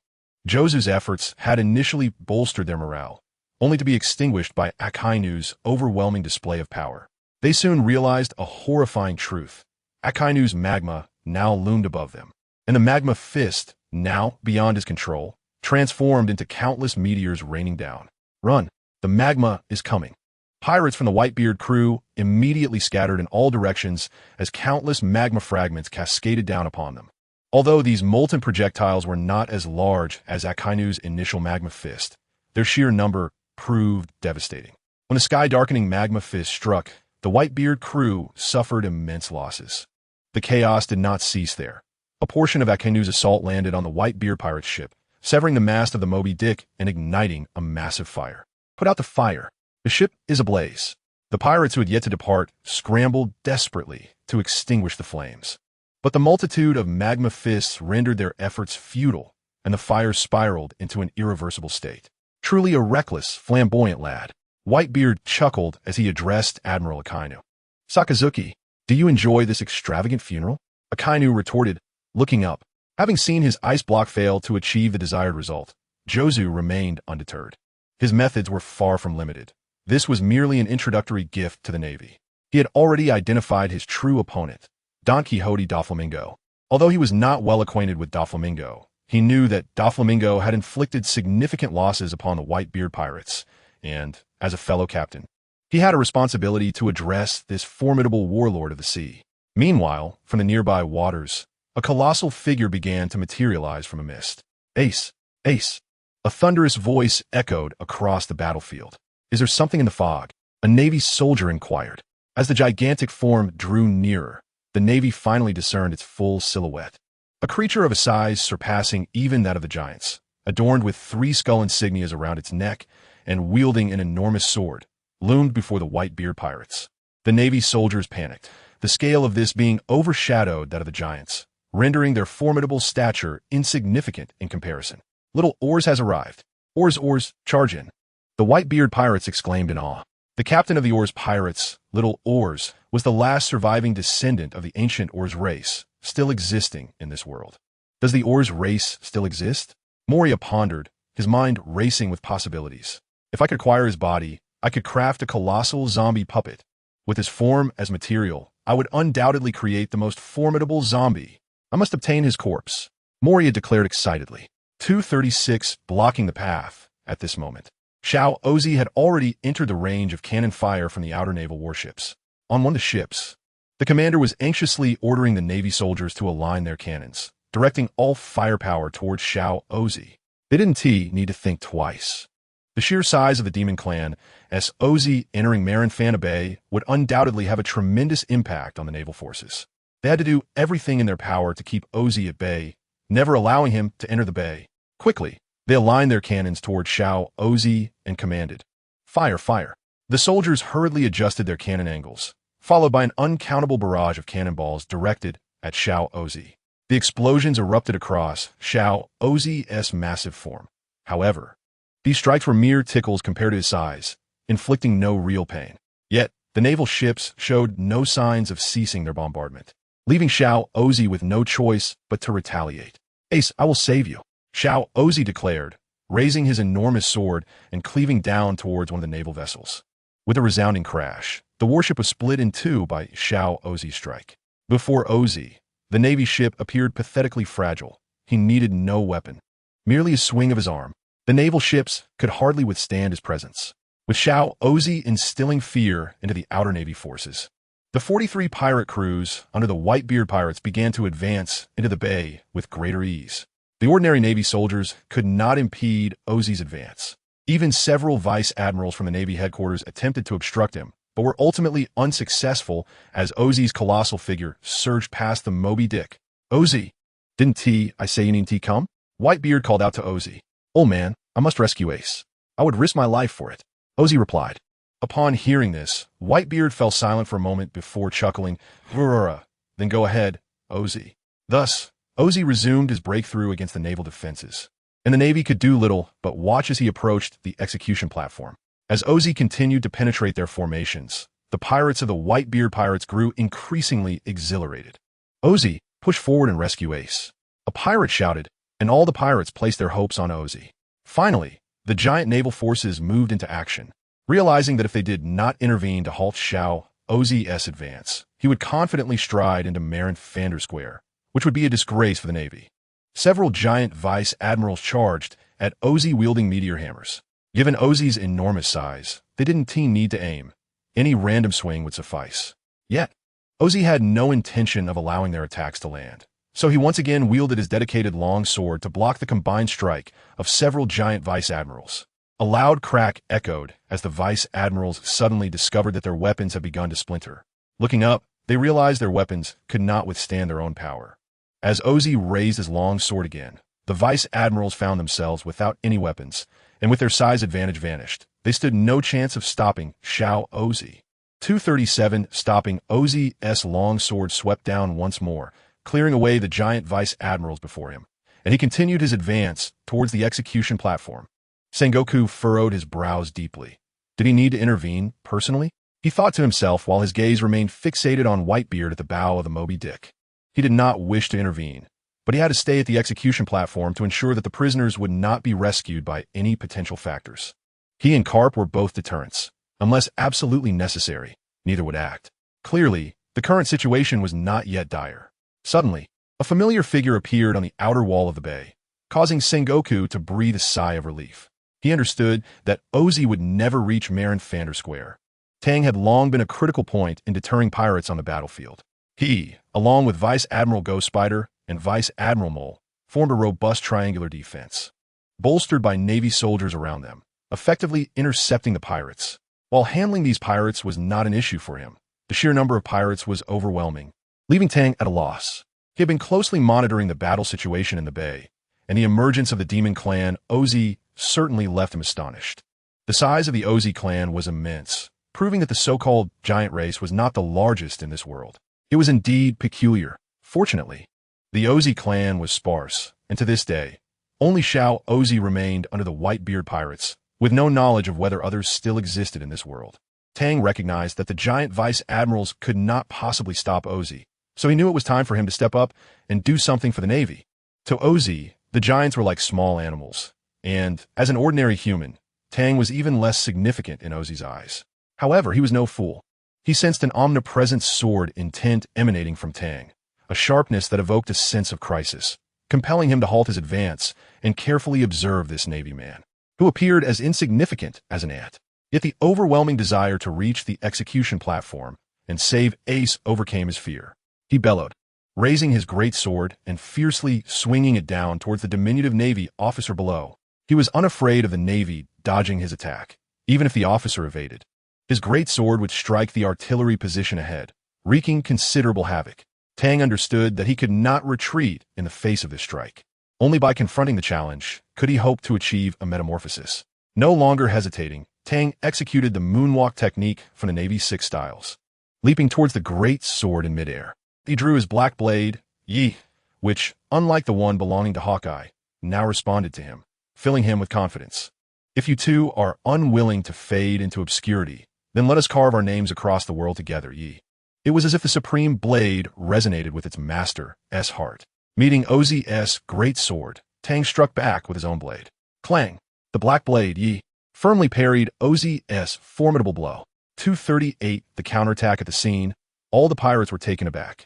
Jozu's efforts had initially bolstered their morale, only to be extinguished by Akainu's overwhelming display of power. They soon realized a horrifying truth. Akainu's magma now loomed above them, and the magma fist, now beyond his control, transformed into countless meteors raining down. "Run! The magma is coming!" Pirates from the Whitebeard crew immediately scattered in all directions as countless magma fragments cascaded down upon them. Although these molten projectiles were not as large as Akainu's initial magma fist, their sheer number proved devastating. When the sky-darkening magma fist struck, the Whitebeard crew suffered immense losses. The chaos did not cease there. A portion of Akainu's assault landed on the Whitebeard pirate's ship, severing the mast of the Moby Dick and igniting a massive fire. "Put out the fire. The ship is ablaze." The pirates who had yet to depart scrambled desperately to extinguish the flames. But the multitude of magma fists rendered their efforts futile, and the fire spiraled into an irreversible state. "Truly a reckless, flamboyant lad," Whitebeard chuckled as he addressed Admiral Akainu. "Sakazuki, do you enjoy this extravagant funeral?" Akainu retorted, looking up. Having seen his ice block fail to achieve the desired result, Jozu remained undeterred. His methods were far from limited. This was merely an introductory gift to the Navy. He had already identified his true opponent, Don Quixote Doflamingo. Although he was not well acquainted with Doflamingo, he knew that Doflamingo had inflicted significant losses upon the Whitebeard pirates, and, as a fellow captain, he had a responsibility to address this formidable warlord of the sea. Meanwhile, from the nearby waters, a colossal figure began to materialize from a mist. "Ace! Ace!" A thunderous voice echoed across the battlefield. "Is there something in the fog?" a Navy soldier inquired. As the gigantic form drew nearer, the Navy finally discerned its full silhouette. A creature of a size surpassing even that of the giants, adorned with 3 skull insignias around its neck and wielding an enormous sword, loomed before the Whitebeard pirates. The Navy soldiers panicked, the scale of this being overshadowed that of the giants, rendering their formidable stature insignificant in comparison. "Little Oars has arrived. Oars, oars, charge in!" The Whitebeard pirates exclaimed in awe. The captain of the Oars pirates, Little Oars, was the last surviving descendant of the ancient Oars race, still existing in this world. Does the Oars race still exist? Moria pondered, his mind racing with possibilities. If I could acquire his body, I could craft a colossal zombie puppet. With his form as material, I would undoubtedly create the most formidable zombie. I must obtain his corpse, Moria declared excitedly. 236 blocking the path at this moment. Shao Ozi had already entered the range of cannon fire from the outer naval warships. On one of the ships, the commander was anxiously ordering the Navy soldiers to align their cannons, directing all firepower towards Shao Ozi. They didn't need to think twice. The sheer size of the Demon Clan, as Ozi entering Marinfana Bay, would undoubtedly have a tremendous impact on the naval forces. They had to do everything in their power to keep Ozi at bay, never allowing him to enter the bay. Quickly, they aligned their cannons toward Shao Ozi and commanded, "Fire, fire." The soldiers hurriedly adjusted their cannon angles, followed by an uncountable barrage of cannonballs directed at Shao Ozi. The explosions erupted across Shao Ozi's massive form. However, these strikes were mere tickles compared to his size, inflicting no real pain. Yet, the naval ships showed no signs of ceasing their bombardment, leaving Shao Ozi with no choice but to retaliate. "Ace, I will save you," Shao Ozi declared, raising his enormous sword and cleaving down towards one of the naval vessels. With a resounding crash, the warship was split in two by Shao Ozi's strike. Before Ozi, the Navy ship appeared pathetically fragile. He needed no weapon, merely a swing of his arm. The naval ships could hardly withstand his presence, with Shao Ozi instilling fear into the outer Navy forces. The 43 pirate crews under the Whitebeard pirates began to advance into the bay with greater ease. The ordinary Navy soldiers could not impede Ozi's advance. Even several vice admirals from the Navy headquarters attempted to obstruct him, but were ultimately unsuccessful as Ozi's colossal figure surged past the Moby Dick. "Ozi, didn't I say you need to come?" Whitebeard called out to Ozi. "Oh man, I must rescue Ace. I would risk my life for it," Ozi replied. Upon hearing this, Whitebeard fell silent for a moment before chuckling, "Then go ahead, Ozi." Thus, Ozi resumed his breakthrough against the naval defenses, and the Navy could do little but watch as he approached the execution platform. As Ozi continued to penetrate their formations, the pirates of the Whitebeard pirates grew increasingly exhilarated. "Ozi, push forward and rescue Ace," a pirate shouted, and all the pirates placed their hopes on Ozi. Finally, the giant naval forces moved into action, realizing that if they did not intervene to halt Shao Ozi's advance, he would confidently stride into Marinfana Square, which would be a disgrace for the Navy. Several giant vice admirals charged at Ozi wielding meteor hammers. Given Ozi's enormous size, they didn't need to aim. Any random swing would suffice. Yet, Ozi had no intention of allowing their attacks to land, so he once again wielded his dedicated long sword to block the combined strike of several giant vice admirals. A loud crack echoed as the vice admirals suddenly discovered that their weapons had begun to splinter. Looking up, they realized their weapons could not withstand their own power. As Ozi raised his long sword again, the vice admirals found themselves without any weapons, and with their size advantage vanished. They stood no chance of stopping Shao Ozi. 237 stopping Ozi's long sword swept down once more, clearing away the giant vice admirals before him, and he continued his advance towards the execution platform. Sengoku furrowed his brows deeply. Did he need to intervene personally? He thought to himself while his gaze remained fixated on Whitebeard at the bow of the Moby Dick. He did not wish to intervene, but he had to stay at the execution platform to ensure that the prisoners would not be rescued by any potential factors. He and Carp were both deterrents. Unless absolutely necessary, neither would act. Clearly, the current situation was not yet dire. Suddenly, a familiar figure appeared on the outer wall of the bay, causing Sengoku to breathe a sigh of relief. He understood that Ozi would never reach Marinfana Square. Tang had long been a critical point in deterring pirates on the battlefield. He, along with Vice Admiral Ghost Spider and Vice Admiral Mole, formed a robust triangular defense, bolstered by Navy soldiers around them, effectively intercepting the pirates. While handling these pirates was not an issue for him, the sheer number of pirates was overwhelming, leaving Tang at a loss. He had been closely monitoring the battle situation in the bay, and the emergence of the Demon Clan Ozi certainly left him astonished. The size of the Ozi clan was immense, proving that the so-called giant race was not the largest in this world. It was indeed peculiar. Fortunately, the Ozi clan was sparse, and to this day, only Shao Ozi remained under the Whitebeard pirates, with no knowledge of whether others still existed in this world. Tang recognized that the giant vice admirals could not possibly stop Ozi, so he knew it was time for him to step up and do something for the Navy. To Ozi, the giants were like small animals, and, as an ordinary human, Tang was even less significant in Ozi's eyes. However, he was no fool. He sensed an omnipresent sword intent emanating from Tang, a sharpness that evoked a sense of crisis, compelling him to halt his advance and carefully observe this Navy man, who appeared as insignificant as an ant. Yet the overwhelming desire to reach the execution platform and save Ace overcame his fear. He bellowed, raising his great sword and fiercely swinging it down towards the diminutive Navy officer below. He was unafraid of the Navy dodging his attack, even if the officer evaded. His great sword would strike the artillery position ahead, wreaking considerable havoc. Tang understood that he could not retreat in the face of this strike. Only by confronting the challenge could he hope to achieve a metamorphosis. No longer hesitating, Tang executed the moonwalk technique from the Navy's 6 styles. Leaping towards the great sword in midair, he drew his black blade, Yi, which, unlike the one belonging to Hawkeye, now responded to him, filling him with confidence. If you two are unwilling to fade into obscurity, then let us carve our names across the world together, Yi. It was as if the supreme blade resonated with its master's heart. Meeting Ozi's great sword, Tang struck back with his own blade. Clang! The black blade, Yi, firmly parried Ozi's formidable blow. 238, the counterattack at the scene, all the pirates were taken aback.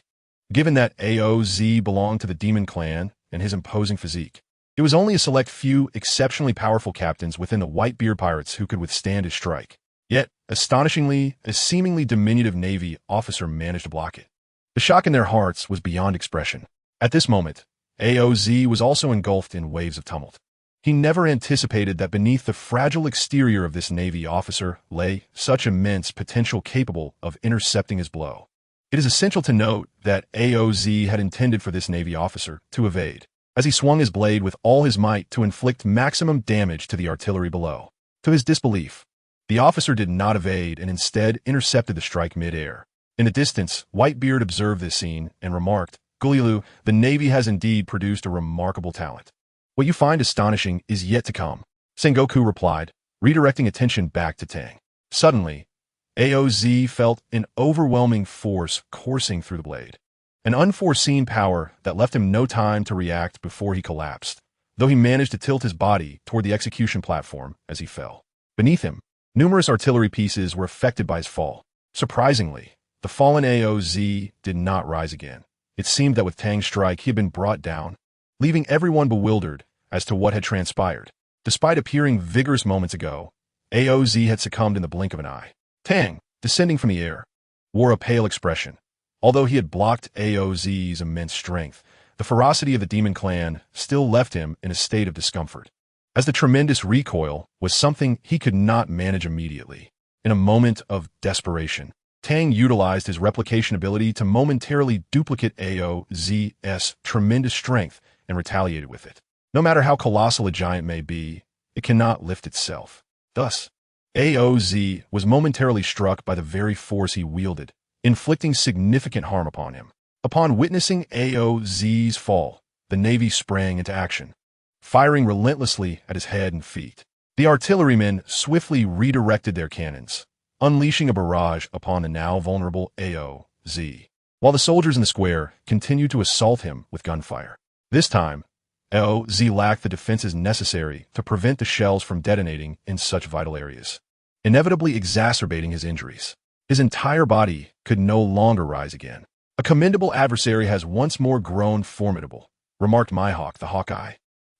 Given that AOZ belonged to the Demon Clan and his imposing physique, it was only a select few exceptionally powerful captains within the Whitebeard pirates who could withstand his strike. Yet, astonishingly, a seemingly diminutive Navy officer managed to block it. The shock in their hearts was beyond expression. At this moment, AOZ was also engulfed in waves of tumult. He never anticipated that beneath the fragile exterior of this Navy officer lay such immense potential capable of intercepting his blow. It is essential to note that AOZ had intended for this Navy officer to evade, as he swung his blade with all his might to inflict maximum damage to the artillery below. To his disbelief, the officer did not evade and instead intercepted the strike mid-air. In the distance, Whitebeard observed this scene and remarked, "Gulilu, the Navy has indeed produced a remarkable talent. What you find astonishing is yet to come," Sengoku replied, redirecting attention back to Tang. Suddenly, AOZ felt an overwhelming force coursing through the blade. An unforeseen power that left him no time to react before he collapsed, though he managed to tilt his body toward the execution platform as he fell. Beneath him, numerous artillery pieces were affected by his fall. Surprisingly, the fallen AOZ did not rise again. It seemed that with Tang's strike he had been brought down, leaving everyone bewildered as to what had transpired. Despite appearing vigorous moments ago, AOZ had succumbed in the blink of an eye. Tang, descending from the air, wore a pale expression. Although he had blocked AOZ's immense strength, the ferocity of the Demon Clan still left him in a state of discomfort, as the tremendous recoil was something he could not manage immediately. In a moment of desperation, Tang utilized his replication ability to momentarily duplicate AOZ's tremendous strength and retaliated with it. No matter how colossal a giant may be, it cannot lift itself. Thus, AOZ was momentarily struck by the very force he wielded, inflicting significant harm upon him. Upon witnessing AOZ's fall, the Navy sprang into action, firing relentlessly at his head and feet. The artillerymen swiftly redirected their cannons, unleashing a barrage upon the now vulnerable AOZ, while the soldiers in the square continued to assault him with gunfire. This time, AOZ lacked the defenses necessary to prevent the shells from detonating in such vital areas, inevitably exacerbating his injuries. His entire body could no longer rise again. "A commendable adversary has once more grown formidable," remarked Mihawk the Hawkeye,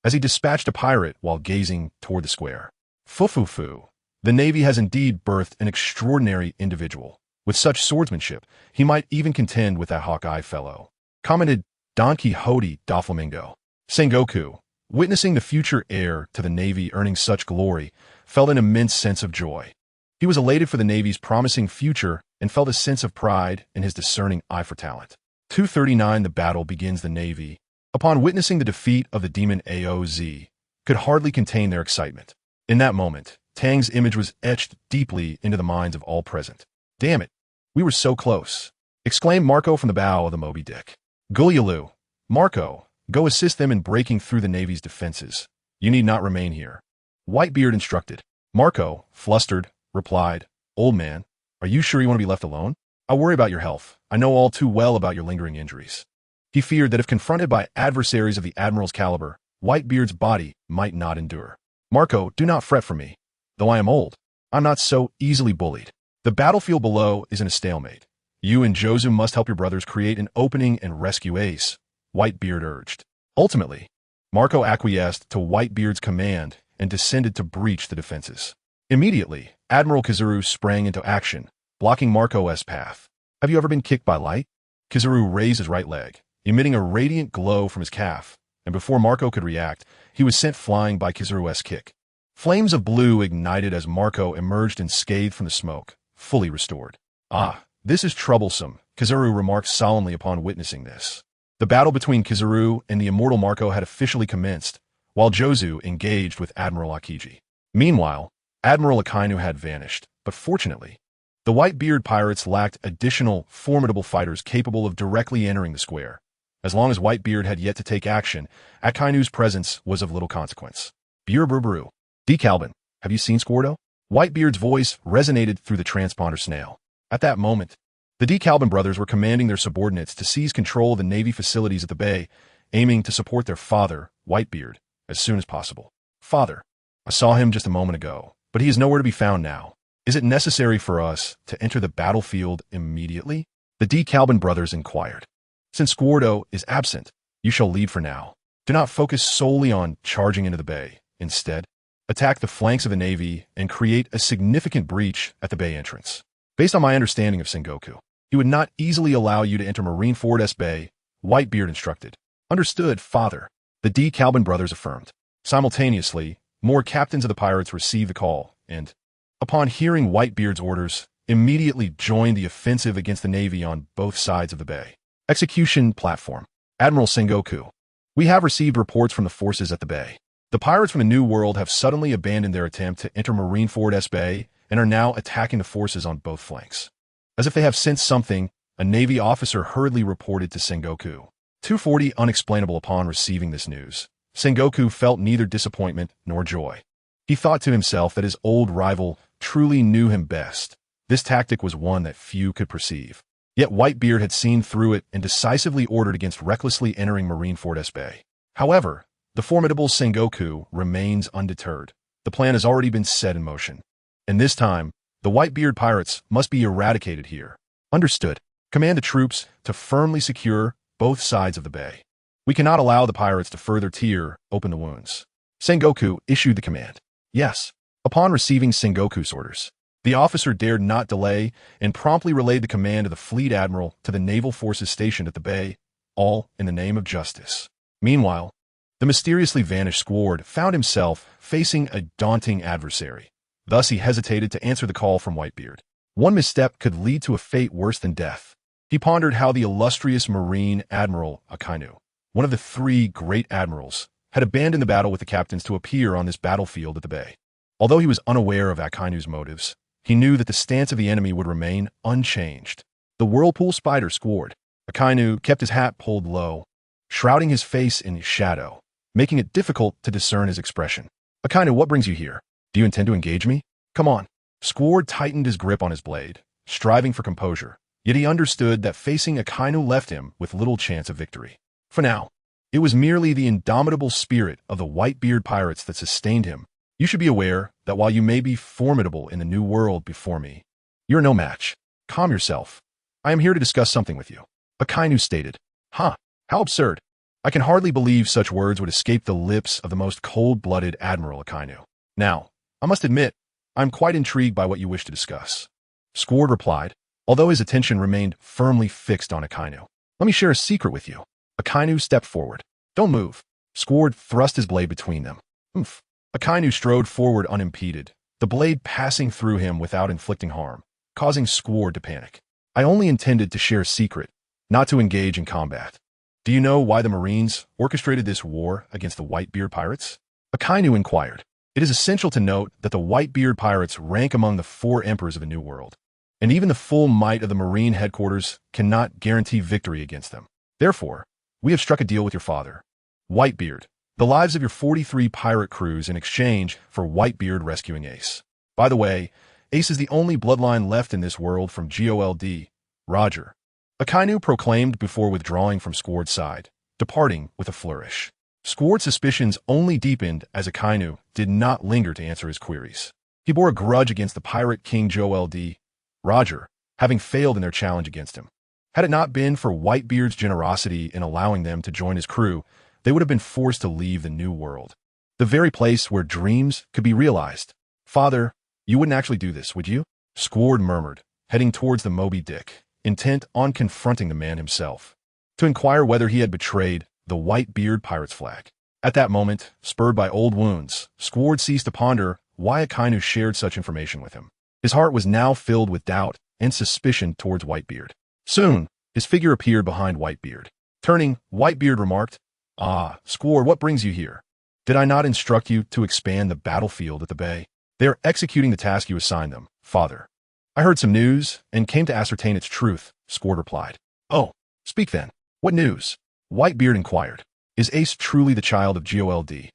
as he dispatched a pirate while gazing toward the square. "Fufufu, the Navy has indeed birthed an extraordinary individual. With such swordsmanship, he might even contend with that Hawkeye fellow," commented Don Quixote Doflamingo. Sengoku, witnessing the future heir to the Navy earning such glory, felt an immense sense of joy. He was elated for the Navy's promising future and felt a sense of pride in his discerning eye for talent. 239 The battle begins. The Navy, upon witnessing the defeat of the demon AOZ, could hardly contain their excitement. In that moment, Tang's image was etched deeply into the minds of all present. "Damn it, we were so close," exclaimed Marco from the bow of the Moby Dick. "Gulyalu, Marco, go assist them in breaking through the Navy's defenses. You need not remain here," Whitebeard instructed. Marco, flustered, replied, "Old man, are you sure you want to be left alone? I worry about your health. I know all too well about your lingering injuries." He feared that if confronted by adversaries of the Admiral's caliber, Whitebeard's body might not endure. "Marco, do not fret for me. Though I am old, I'm not so easily bullied. The battlefield below is in a stalemate. You and Jozu must help your brothers create an opening and rescue Ace," Whitebeard urged. Ultimately, Marco acquiesced to Whitebeard's command and descended to breach the defenses. Immediately, Admiral Kizuru sprang into action, blocking Marco's path. "Have you ever been kicked by light?" Kizuru raised his right leg, emitting a radiant glow from his calf, and before Marco could react, he was sent flying by Kizuru's kick. Flames of blue ignited as Marco emerged unscathed from the smoke, fully restored. "Ah, this is troublesome," Kizuru remarked solemnly upon witnessing this. The battle between Kizuru and the immortal Marco had officially commenced, while Jozu engaged with Admiral Akiji. Meanwhile, Admiral Akainu had vanished, but fortunately, the Whitebeard pirates lacked additional, formidable fighters capable of directly entering the square. As long as Whitebeard had yet to take action, Akainu's presence was of little consequence. "Buru. Decalbin, have you seen Squardo?" Whitebeard's voice resonated through the transponder snail. At that moment, the Decalbin brothers were commanding their subordinates to seize control of the Navy facilities at the bay, aiming to support their father, Whitebeard, as soon as possible. "Father, I saw him just a moment ago, but he is nowhere to be found now. Is it necessary for us to enter the battlefield immediately?" The Decalbin brothers inquired. "Since Squardo is absent, you shall lead for now. Do not focus solely on charging into the bay. Instead, attack the flanks of the Navy and create a significant breach at the bay entrance. Based on my understanding of Sengoku, he would not easily allow you to enter Marineford Bay," Whitebeard instructed. "Understood, father," the Decalbin brothers affirmed. Simultaneously, more captains of the pirates received the call, and, upon hearing Whitebeard's orders, immediately joined the offensive against the Navy on both sides of the bay. Execution platform. Admiral Sengoku. We have received reports from the forces at the bay. The pirates from the New World have suddenly abandoned their attempt to enter Marineford Bay and are now attacking the forces on both flanks. As if they have sensed something, a Navy officer hurriedly reported to Sengoku. 240 unexplainable upon receiving this news. Sengoku felt neither disappointment nor joy. He thought to himself that his old rival truly knew him best. This tactic was one that few could perceive. Yet Whitebeard had seen through it and decisively ordered against recklessly entering Marineford Bay. However, the formidable Sengoku remains undeterred. The plan has already been set in motion. And this time, the Whitebeard pirates must be eradicated here. Understood. Command the troops to firmly secure both sides of the bay. We cannot allow the pirates to further tear open the wounds. Sengoku issued the command. Yes. Upon receiving Sengoku's orders, the officer dared not delay and promptly relayed the command of the fleet admiral to the naval forces stationed at the bay, all in the name of justice. Meanwhile, the mysteriously vanished Squard found himself facing a daunting adversary. Thus he hesitated to answer the call from Whitebeard. One misstep could lead to a fate worse than death. He pondered how the illustrious Marine Admiral Akainu, one of the three great admirals, had abandoned the battle with the captains to appear on this battlefield at the bay. Although he was unaware of Akainu's motives, he knew that the stance of the enemy would remain unchanged. The whirlpool spider Squard. Akainu kept his hat pulled low, shrouding his face in shadow, making it difficult to discern his expression. "Akainu, what brings you here? Do you intend to engage me? Come on." Squard tightened his grip on his blade, striving for composure, yet he understood that facing Akainu left him with little chance of victory. For now, it was merely the indomitable spirit of the Whitebeard pirates that sustained him. "You should be aware that while you may be formidable in the new world before me, you're no match. Calm yourself. I am here to discuss something with you," Akainu stated. "Huh, how absurd. I can hardly believe such words would escape the lips of the most cold-blooded Admiral Akainu. Now, I must admit, I'm quite intrigued by what you wish to discuss," Squard replied, although his attention remained firmly fixed on Akainu. "Let me share a secret with you." Akainu stepped forward. "Don't move." Squard thrust his blade between them. "Oomph." Akainu strode forward unimpeded, the blade passing through him without inflicting harm, causing Squard to panic. "I only intended to share a secret, not to engage in combat. Do you know why the Marines orchestrated this war against the Whitebeard pirates?" Akainu inquired. It is essential to note that the Whitebeard pirates rank among the 4 emperors of the New World, and even the full might of the Marine headquarters cannot guarantee victory against them. Therefore, we have struck a deal with your father, Whitebeard, the lives of your 43 pirate crews in exchange for Whitebeard rescuing Ace. By the way, Ace is the only bloodline left in this world from GOLD, Roger. Akainu proclaimed before withdrawing from Squard's side, departing with a flourish. Squard's suspicions only deepened as Akainu did not linger to answer his queries. He bore a grudge against the pirate king GOLD, Roger, having failed in their challenge against him. Had it not been for Whitebeard's generosity in allowing them to join his crew, they would have been forced to leave the New World, the very place where dreams could be realized. Father, you wouldn't actually do this, would you? Squard murmured, heading towards the Moby Dick, intent on confronting the man himself, to inquire whether he had betrayed the Whitebeard pirate's flag. At that moment, spurred by old wounds, Squard ceased to ponder why Akainu shared such information with him. His heart was now filled with doubt and suspicion towards Whitebeard. Soon, his figure appeared behind Whitebeard. Turning, Whitebeard remarked, "Ah, Squard, what brings you here? Did I not instruct you to expand the battlefield at the bay? They are executing the task you assigned them, father." "I heard some news and came to ascertain its truth," Squard replied. "Oh, speak then. What news?" Whitebeard inquired. "Is Ace truly the child of GOLD,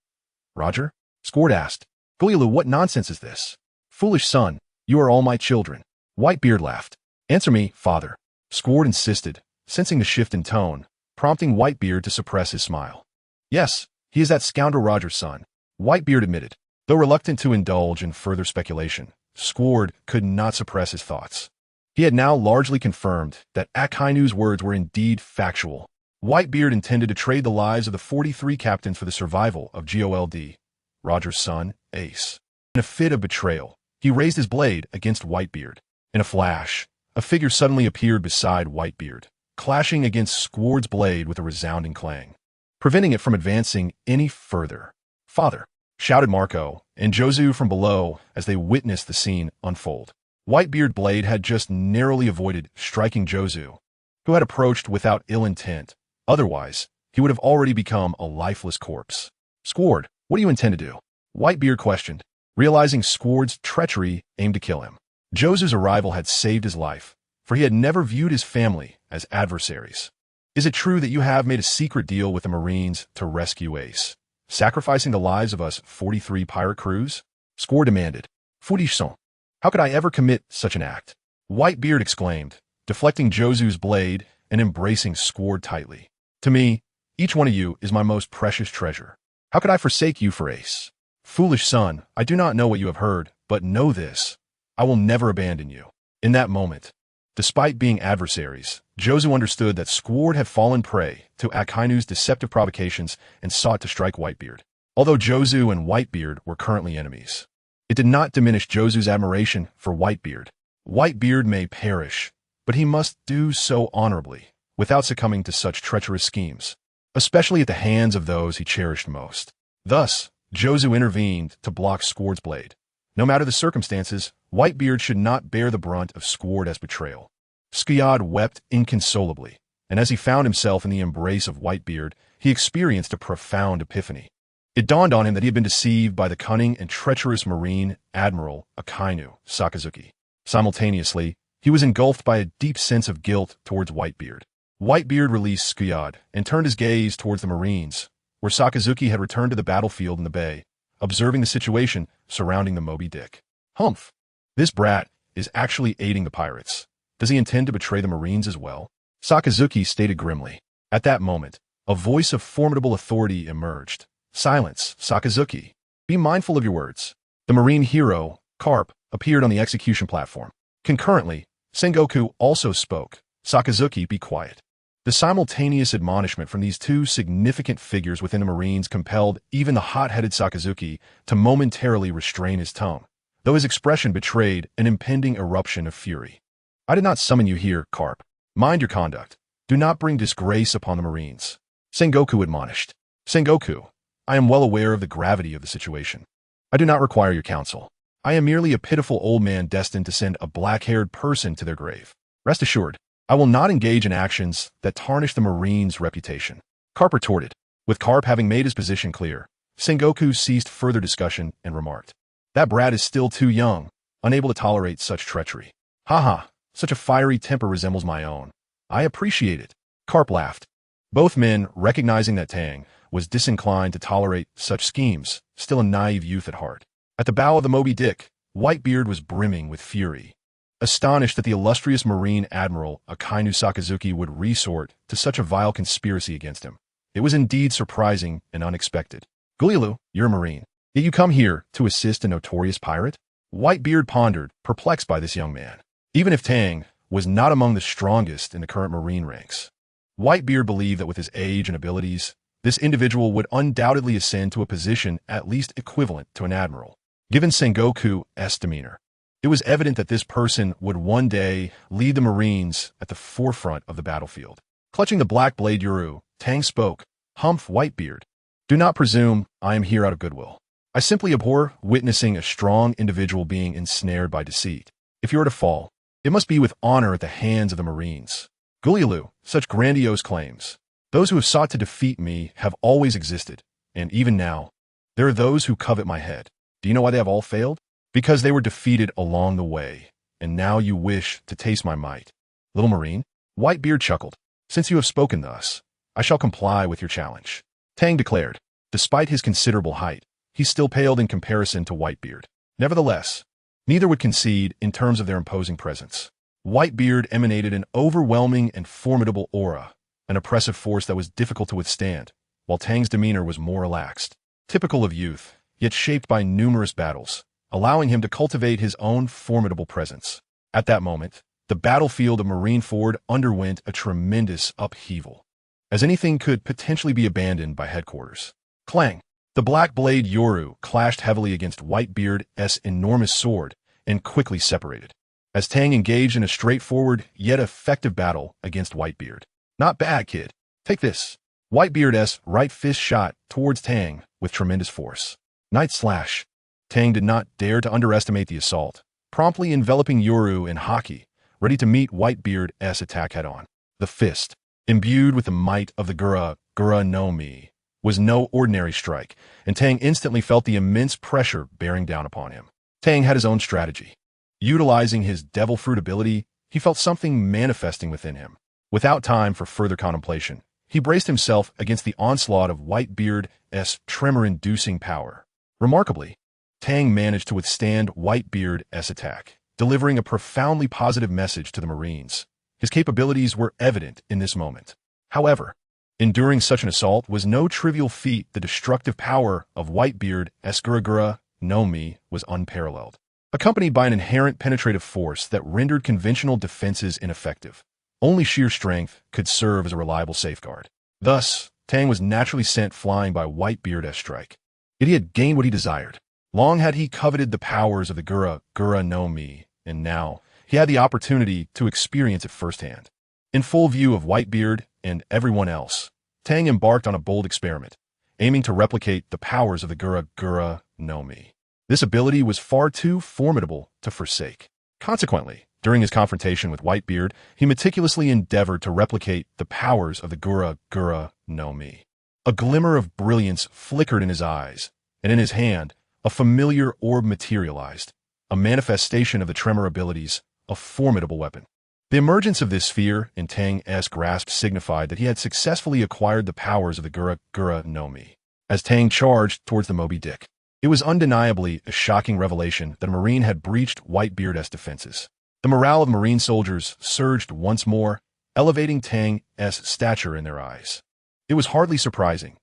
Roger?" Squard asked. "Goyalu, what nonsense is this? Foolish son, you are all my children." Whitebeard laughed. "Answer me, father." Squard insisted, sensing the shift in tone, prompting Whitebeard to suppress his smile. "Yes, he is that scoundrel Roger's son," Whitebeard admitted. Though reluctant to indulge in further speculation, Squard could not suppress his thoughts. He had now largely confirmed that Akainu's words were indeed factual. Whitebeard intended to trade the lives of the 43 captains for the survival of GOLD, Roger's son, Ace. In a fit of betrayal, he raised his blade against Whitebeard. In a flash, a figure suddenly appeared beside Whitebeard, clashing against Squard's blade with a resounding clang, preventing it from advancing any further. "Father!" shouted Marco and Jozu from below as they witnessed the scene unfold. Whitebeard's blade had just narrowly avoided striking Jozu, who had approached without ill intent. Otherwise, he would have already become a lifeless corpse. "Squard, what do you intend to do?" Whitebeard questioned, realizing Squard's treachery aimed to kill him. Jozu's arrival had saved his life, for he had never viewed his family as adversaries. "Is it true that you have made a secret deal with the Marines to rescue Ace, sacrificing the lives of us 43 pirate crews?" Squard demanded. "Foolish son, how could I ever commit such an act?" Whitebeard exclaimed, deflecting Jozu's blade and embracing Squard tightly. "To me, each one of you is my most precious treasure. How could I forsake you for Ace? Foolish son, I do not know what you have heard, but know this. I will never abandon you." In that moment, despite being adversaries, Jozu understood that Squard had fallen prey to Akainu's deceptive provocations and sought to strike Whitebeard. Although Jozu and Whitebeard were currently enemies, it did not diminish Jozu's admiration for Whitebeard. Whitebeard may perish, but he must do so honorably, without succumbing to such treacherous schemes, especially at the hands of those he cherished most. Thus, Jozu intervened to block Squard's blade. No matter the circumstances, Whitebeard should not bear the brunt of Squard as betrayal. Squard wept inconsolably, and as he found himself in the embrace of Whitebeard, he experienced a profound epiphany. It dawned on him that he had been deceived by the cunning and treacherous Marine Admiral Akainu Sakazuki. Simultaneously, he was engulfed by a deep sense of guilt towards Whitebeard. Whitebeard released Squard and turned his gaze towards the Marines, where Sakazuki had returned to the battlefield in the bay, observing the situation surrounding the Moby Dick. "Humph! This brat is actually aiding the pirates. Does he intend to betray the Marines as well?" Sakazuki stated grimly. At that moment, a voice of formidable authority emerged. "Silence, Sakazuki. Be mindful of your words." The Marine hero, Carp, appeared on the execution platform. Concurrently, Sengoku also spoke. "Sakazuki, be quiet." The simultaneous admonishment from these two significant figures within the Marines compelled even the hot-headed Sakazuki to momentarily restrain his tongue, though his expression betrayed an impending eruption of fury. "I did not summon you here, Carp. Mind your conduct. Do not bring disgrace upon the Marines," Sengoku admonished. "Sengoku, I am well aware of the gravity of the situation. I do not require your counsel. I am merely a pitiful old man destined to send a black-haired person to their grave. Rest assured, I will not engage in actions that tarnish the Marines' reputation." Carp retorted. With Carp having made his position clear, Sengoku ceased further discussion and remarked, "That brat is still too young, unable to tolerate such treachery. Haha, such a fiery temper resembles my own. I appreciate it." Carp laughed. Both men, recognizing that Tang was disinclined to tolerate such schemes, still a naive youth at heart. At the bow of the Moby Dick, Whitebeard was brimming with fury. Astonished that the illustrious Marine Admiral Akainu Sakazuki would resort to such a vile conspiracy against him, it was indeed surprising and unexpected. "Gulielu, you're a Marine. Yet you come here to assist a notorious pirate?" Whitebeard pondered, perplexed by this young man. Even if Tang was not among the strongest in the current Marine ranks, Whitebeard believed that with his age and abilities, this individual would undoubtedly ascend to a position at least equivalent to an admiral. Given Sengoku's demeanor, it was evident that this person would one day lead the Marines at the forefront of the battlefield. Clutching the black blade Yuru, Tang spoke, "Humph, Whitebeard. Do not presume I am here out of goodwill. I simply abhor witnessing a strong individual being ensnared by deceit. If you are to fall, it must be with honor at the hands of the Marines. Gulielu, such grandiose claims. Those who have sought to defeat me have always existed, and even now, there are those who covet my head. Do you know why they have all failed? Because they were defeated along the way, and now you wish to taste my might. Little Marine?" Whitebeard chuckled. "Since you have spoken thus, I shall comply with your challenge." Tang declared. Despite his considerable height, he still paled in comparison to Whitebeard. Nevertheless, neither would concede in terms of their imposing presence. Whitebeard emanated an overwhelming and formidable aura, an oppressive force that was difficult to withstand, while Tang's demeanor was more relaxed, typical of youth, yet shaped by numerous battles, allowing him to cultivate his own formidable presence. At that moment, the battlefield of Marineford underwent a tremendous upheaval, as anything could potentially be abandoned by headquarters. Clang! The black blade Yoru clashed heavily against Whitebeard's enormous sword and quickly separated, as Tang engaged in a straightforward yet effective battle against Whitebeard. "Not bad, kid. Take this." Whitebeard's right fist shot towards Tang with tremendous force. Night slash. Tang did not dare to underestimate the assault, promptly enveloping Yoru in haki, ready to meet Whitebeard's attack head-on. The fist, imbued with the might of the Gura no Mi, was no ordinary strike, and Tang instantly felt the immense pressure bearing down upon him. Tang had his own strategy. Utilizing his devil fruit ability, he felt something manifesting within him. Without time for further contemplation, he braced himself against the onslaught of Whitebeard's tremor-inducing power. Remarkably, Tang managed to withstand Whitebeard's attack, delivering a profoundly positive message to the Marines. His capabilities were evident in this moment. However, enduring such an assault was no trivial feat. The destructive power of Whitebeard's Gura no Mi was unparalleled, accompanied by an inherent penetrative force that rendered conventional defenses ineffective. Only sheer strength could serve as a reliable safeguard. Thus, Tang was naturally sent flying by Whitebeard's strike. Yet he had gained what he desired. Long had he coveted the powers of the Gura no Mi, and now he had the opportunity to experience it firsthand. In full view of Whitebeard and everyone else, Tang embarked on a bold experiment, aiming to replicate the powers of the Gura no Mi. This ability was far too formidable to forsake. Consequently, during his confrontation with Whitebeard, he meticulously endeavored to replicate the powers of the Gura no Mi. A glimmer of brilliance flickered in his eyes, and in his hand, a familiar orb materialized, a manifestation of the tremor abilities, a formidable weapon. The emergence of this sphere in Tang's grasp signified that he had successfully acquired the powers of the Gura no Mi. As Tang charged towards the Moby Dick, it was undeniably a shocking revelation that a Marine had breached Whitebeard's defenses. The morale of Marine soldiers surged once more, elevating Tang's stature in their eyes. It was hardly surprising.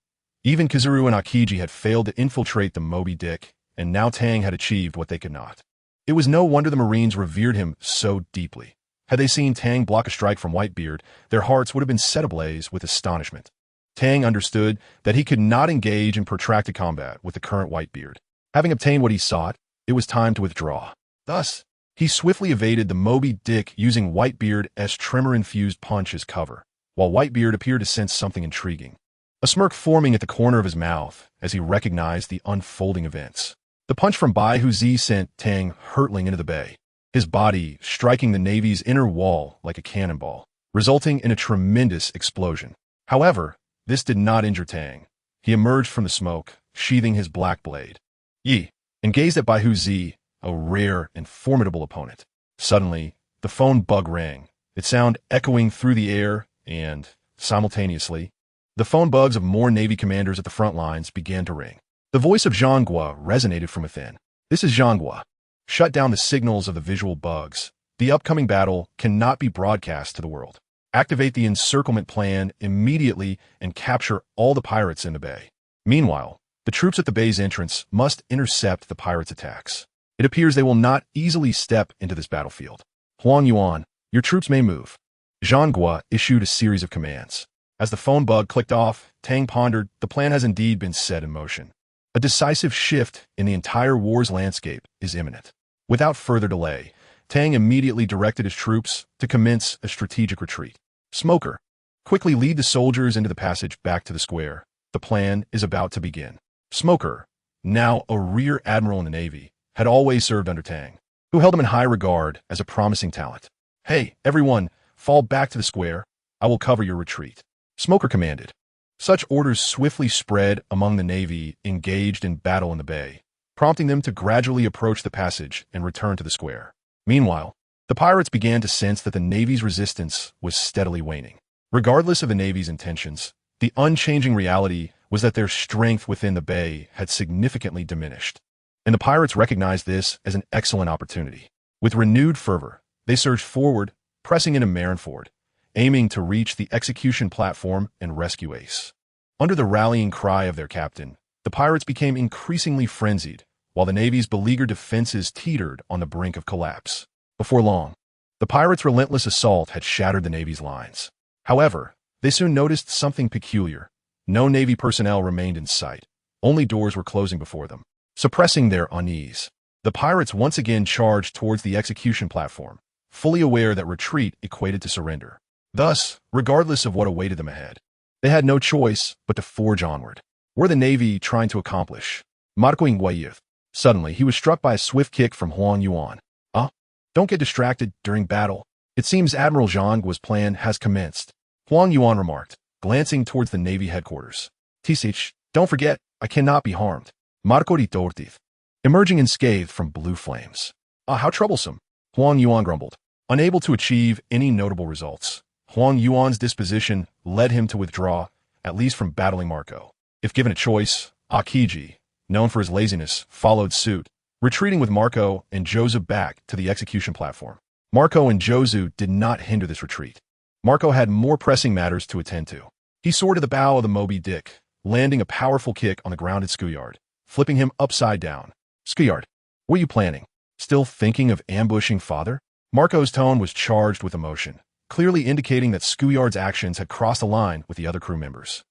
Even Kazuru and Akiji had failed to infiltrate the Moby Dick, and now Tang had achieved what they could not. It was no wonder the Marines revered him so deeply. Had they seen Tang block a strike from Whitebeard, their hearts would have been set ablaze with astonishment. Tang understood that he could not engage in protracted combat with the current Whitebeard. Having obtained what he sought, it was time to withdraw. Thus, he swiftly evaded the Moby Dick using Whitebeard's tremor-infused punch as cover, while Whitebeard appeared to sense something intriguing, a smirk forming at the corner of his mouth as he recognized the unfolding events. The punch from Bai Hu Zi sent Tang hurtling into the bay, his body striking the Navy's inner wall like a cannonball, resulting in a tremendous explosion. However, this did not injure Tang. He emerged from the smoke, sheathing his black blade. Yi, and gazed at Baihu Zi, a rare and formidable opponent. Suddenly, the phone bug rang, its sound echoing through the air, and, simultaneously, the phone bugs of more Navy commanders at the front lines began to ring. The voice of Zhang Guo resonated from within. This is Zhang Guo. Shut down the signals of the visual bugs. The upcoming battle cannot be broadcast to the world. Activate the encirclement plan immediately and capture all the pirates in the bay. Meanwhile, the troops at the bay's entrance must intercept the pirates' attacks. It appears they will not easily step into this battlefield. Huang Yuan, your troops may move. Zhang Guo issued a series of commands. As the phone bug clicked off, Tang pondered, the plan has indeed been set in motion. A decisive shift in the entire war's landscape is imminent. Without further delay, Tang immediately directed his troops to commence a strategic retreat. Smoker, quickly lead the soldiers into the passage back to the square. The plan is about to begin. Smoker, now a rear admiral in the Navy, had always served under Tang, who held him in high regard as a promising talent. Hey, everyone, fall back to the square. I will cover your retreat. Smoker commanded. Such orders swiftly spread among the Navy engaged in battle in the bay, prompting them to gradually approach the passage and return to the square. Meanwhile, the pirates began to sense that the Navy's resistance was steadily waning. Regardless of the Navy's intentions, the unchanging reality was that their strength within the bay had significantly diminished, and the pirates recognized this as an excellent opportunity. With renewed fervor, they surged forward, pressing into Marineford, aiming to reach the execution platform and rescue Ace. Under the rallying cry of their captain, the pirates became increasingly frenzied, while the Navy's beleaguered defenses teetered on the brink of collapse. Before long, the pirates' relentless assault had shattered the Navy's lines. However, they soon noticed something peculiar. No Navy personnel remained in sight. Only doors were closing before them. Suppressing their unease, the pirates once again charged towards the execution platform, fully aware that retreat equated to surrender. Thus, regardless of what awaited them ahead, they had no choice but to forge onward. Were the Navy trying to accomplish? Marco Nguyen. Suddenly, he was struck by a swift kick from Huang Yuan. Don't get distracted during battle. It seems Admiral Zhang Guo's plan has commenced, Huang Yuan remarked, glancing towards the Navy headquarters. Tisich, don't forget, I cannot be harmed. Marco di Tortith, emerging unscathed from blue flames. How troublesome, Huang Yuan grumbled. Unable to achieve any notable results, Huang Yuan's disposition led him to withdraw, at least from battling Marco. If given a choice, Akiji, known for his laziness, followed suit, retreating with Marco and Jozu back to the execution platform. Marco and Jozu did not hinder this retreat. Marco had more pressing matters to attend to. He soared to the bow of the Moby Dick, landing a powerful kick on the grounded Skuyard, flipping him upside down. Skuyard, what are you planning? Still thinking of ambushing father? Marco's tone was charged with emotion, clearly indicating that Skuyard's actions had crossed a line with the other crew members.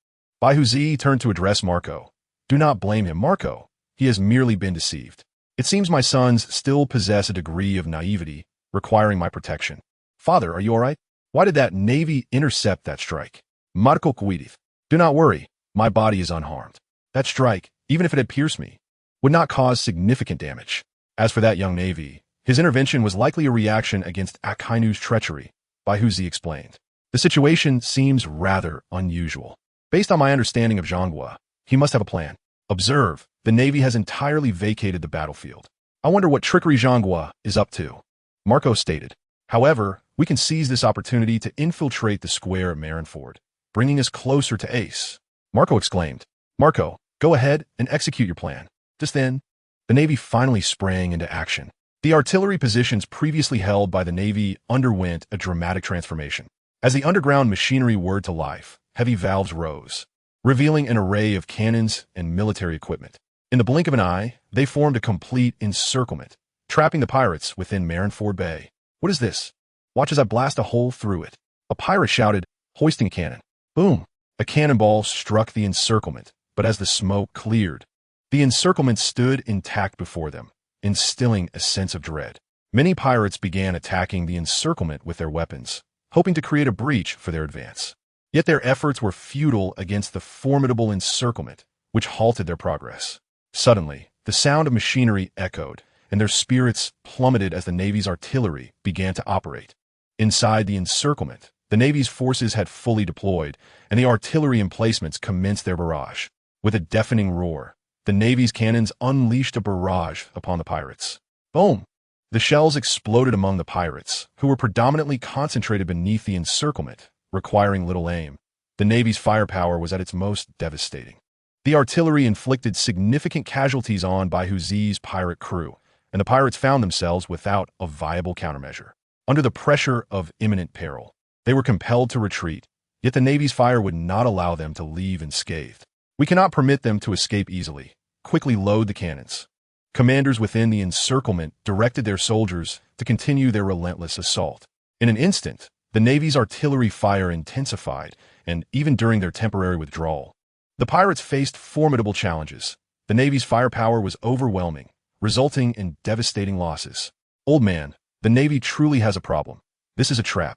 Baihu Zi turned to address Marco. Do not blame him, Marco. He has merely been deceived. It seems my sons still possess a degree of naivety, requiring my protection. Father, are you all right? Why did that Navy intercept that strike? Marco Cuidith. Do not worry, my body is unharmed. That strike, even if it had pierced me, would not cause significant damage. As for that young Navy, his intervention was likely a reaction against Akainu's treachery, Baihu Zi explained. The situation seems rather unusual. Based on my understanding of Zhang Guo, he must have a plan. Observe, the Navy has entirely vacated the battlefield. I wonder what trickery Zhang Guo is up to. Marco stated. However, we can seize this opportunity to infiltrate the square at Marineford, bringing us closer to Ace. Marco exclaimed. Marco, go ahead and execute your plan. Just then, the Navy finally sprang into action. The artillery positions previously held by the Navy underwent a dramatic transformation. As the underground machinery whirred to life, heavy valves rose, revealing an array of cannons and military equipment. In the blink of an eye, they formed a complete encirclement, trapping the pirates within Marineford Bay. What is this? Watch as I blast a hole through it. A pirate shouted, hoisting a cannon. Boom! A cannonball struck the encirclement, but as the smoke cleared, the encirclement stood intact before them, instilling a sense of dread. Many pirates began attacking the encirclement with their weapons, hoping to create a breach for their advance. Yet their efforts were futile against the formidable encirclement, which halted their progress. Suddenly, the sound of machinery echoed, and their spirits plummeted as the Navy's artillery began to operate. Inside the encirclement, the Navy's forces had fully deployed, and the artillery emplacements commenced their barrage. With a deafening roar, the Navy's cannons unleashed a barrage upon the pirates. Boom! The shells exploded among the pirates, who were predominantly concentrated beneath the encirclement, requiring little aim. The Navy's firepower was at its most devastating. The artillery inflicted significant casualties on Baihuzi's pirate crew, and the pirates found themselves without a viable countermeasure. Under the pressure of imminent peril, they were compelled to retreat, yet the Navy's fire would not allow them to leave unscathed. We cannot permit them to escape easily. Quickly load the cannons. Commanders within the encirclement directed their soldiers to continue their relentless assault. In an instant, the Navy's artillery fire intensified, and even during their temporary withdrawal, the pirates faced formidable challenges. The Navy's firepower was overwhelming, resulting in devastating losses. Old man, the Navy truly has a problem. This is a trap.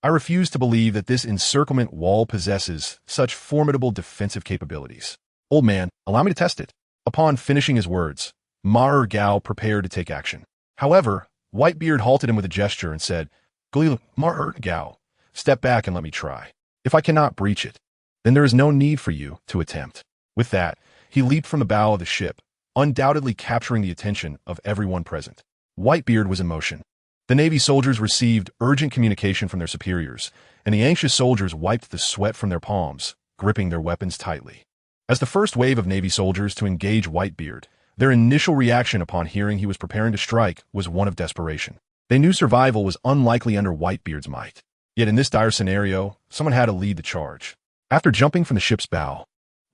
I refuse to believe that this encirclement wall possesses such formidable defensive capabilities. Old man, allow me to test it. Upon finishing his words, Maher Gao prepared to take action. However, Whitebeard halted him with a gesture and said, Maher Gao, step back and let me try. If I cannot breach it, then there is no need for you to attempt. With that, he leaped from the bow of the ship, undoubtedly capturing the attention of everyone present. Whitebeard was in motion. The Navy soldiers received urgent communication from their superiors, and the anxious soldiers wiped the sweat from their palms, gripping their weapons tightly. As the first wave of Navy soldiers to engage Whitebeard, their initial reaction upon hearing he was preparing to strike was one of desperation. They knew survival was unlikely under Whitebeard's might. Yet in this dire scenario, someone had to lead the charge. After jumping from the ship's bow,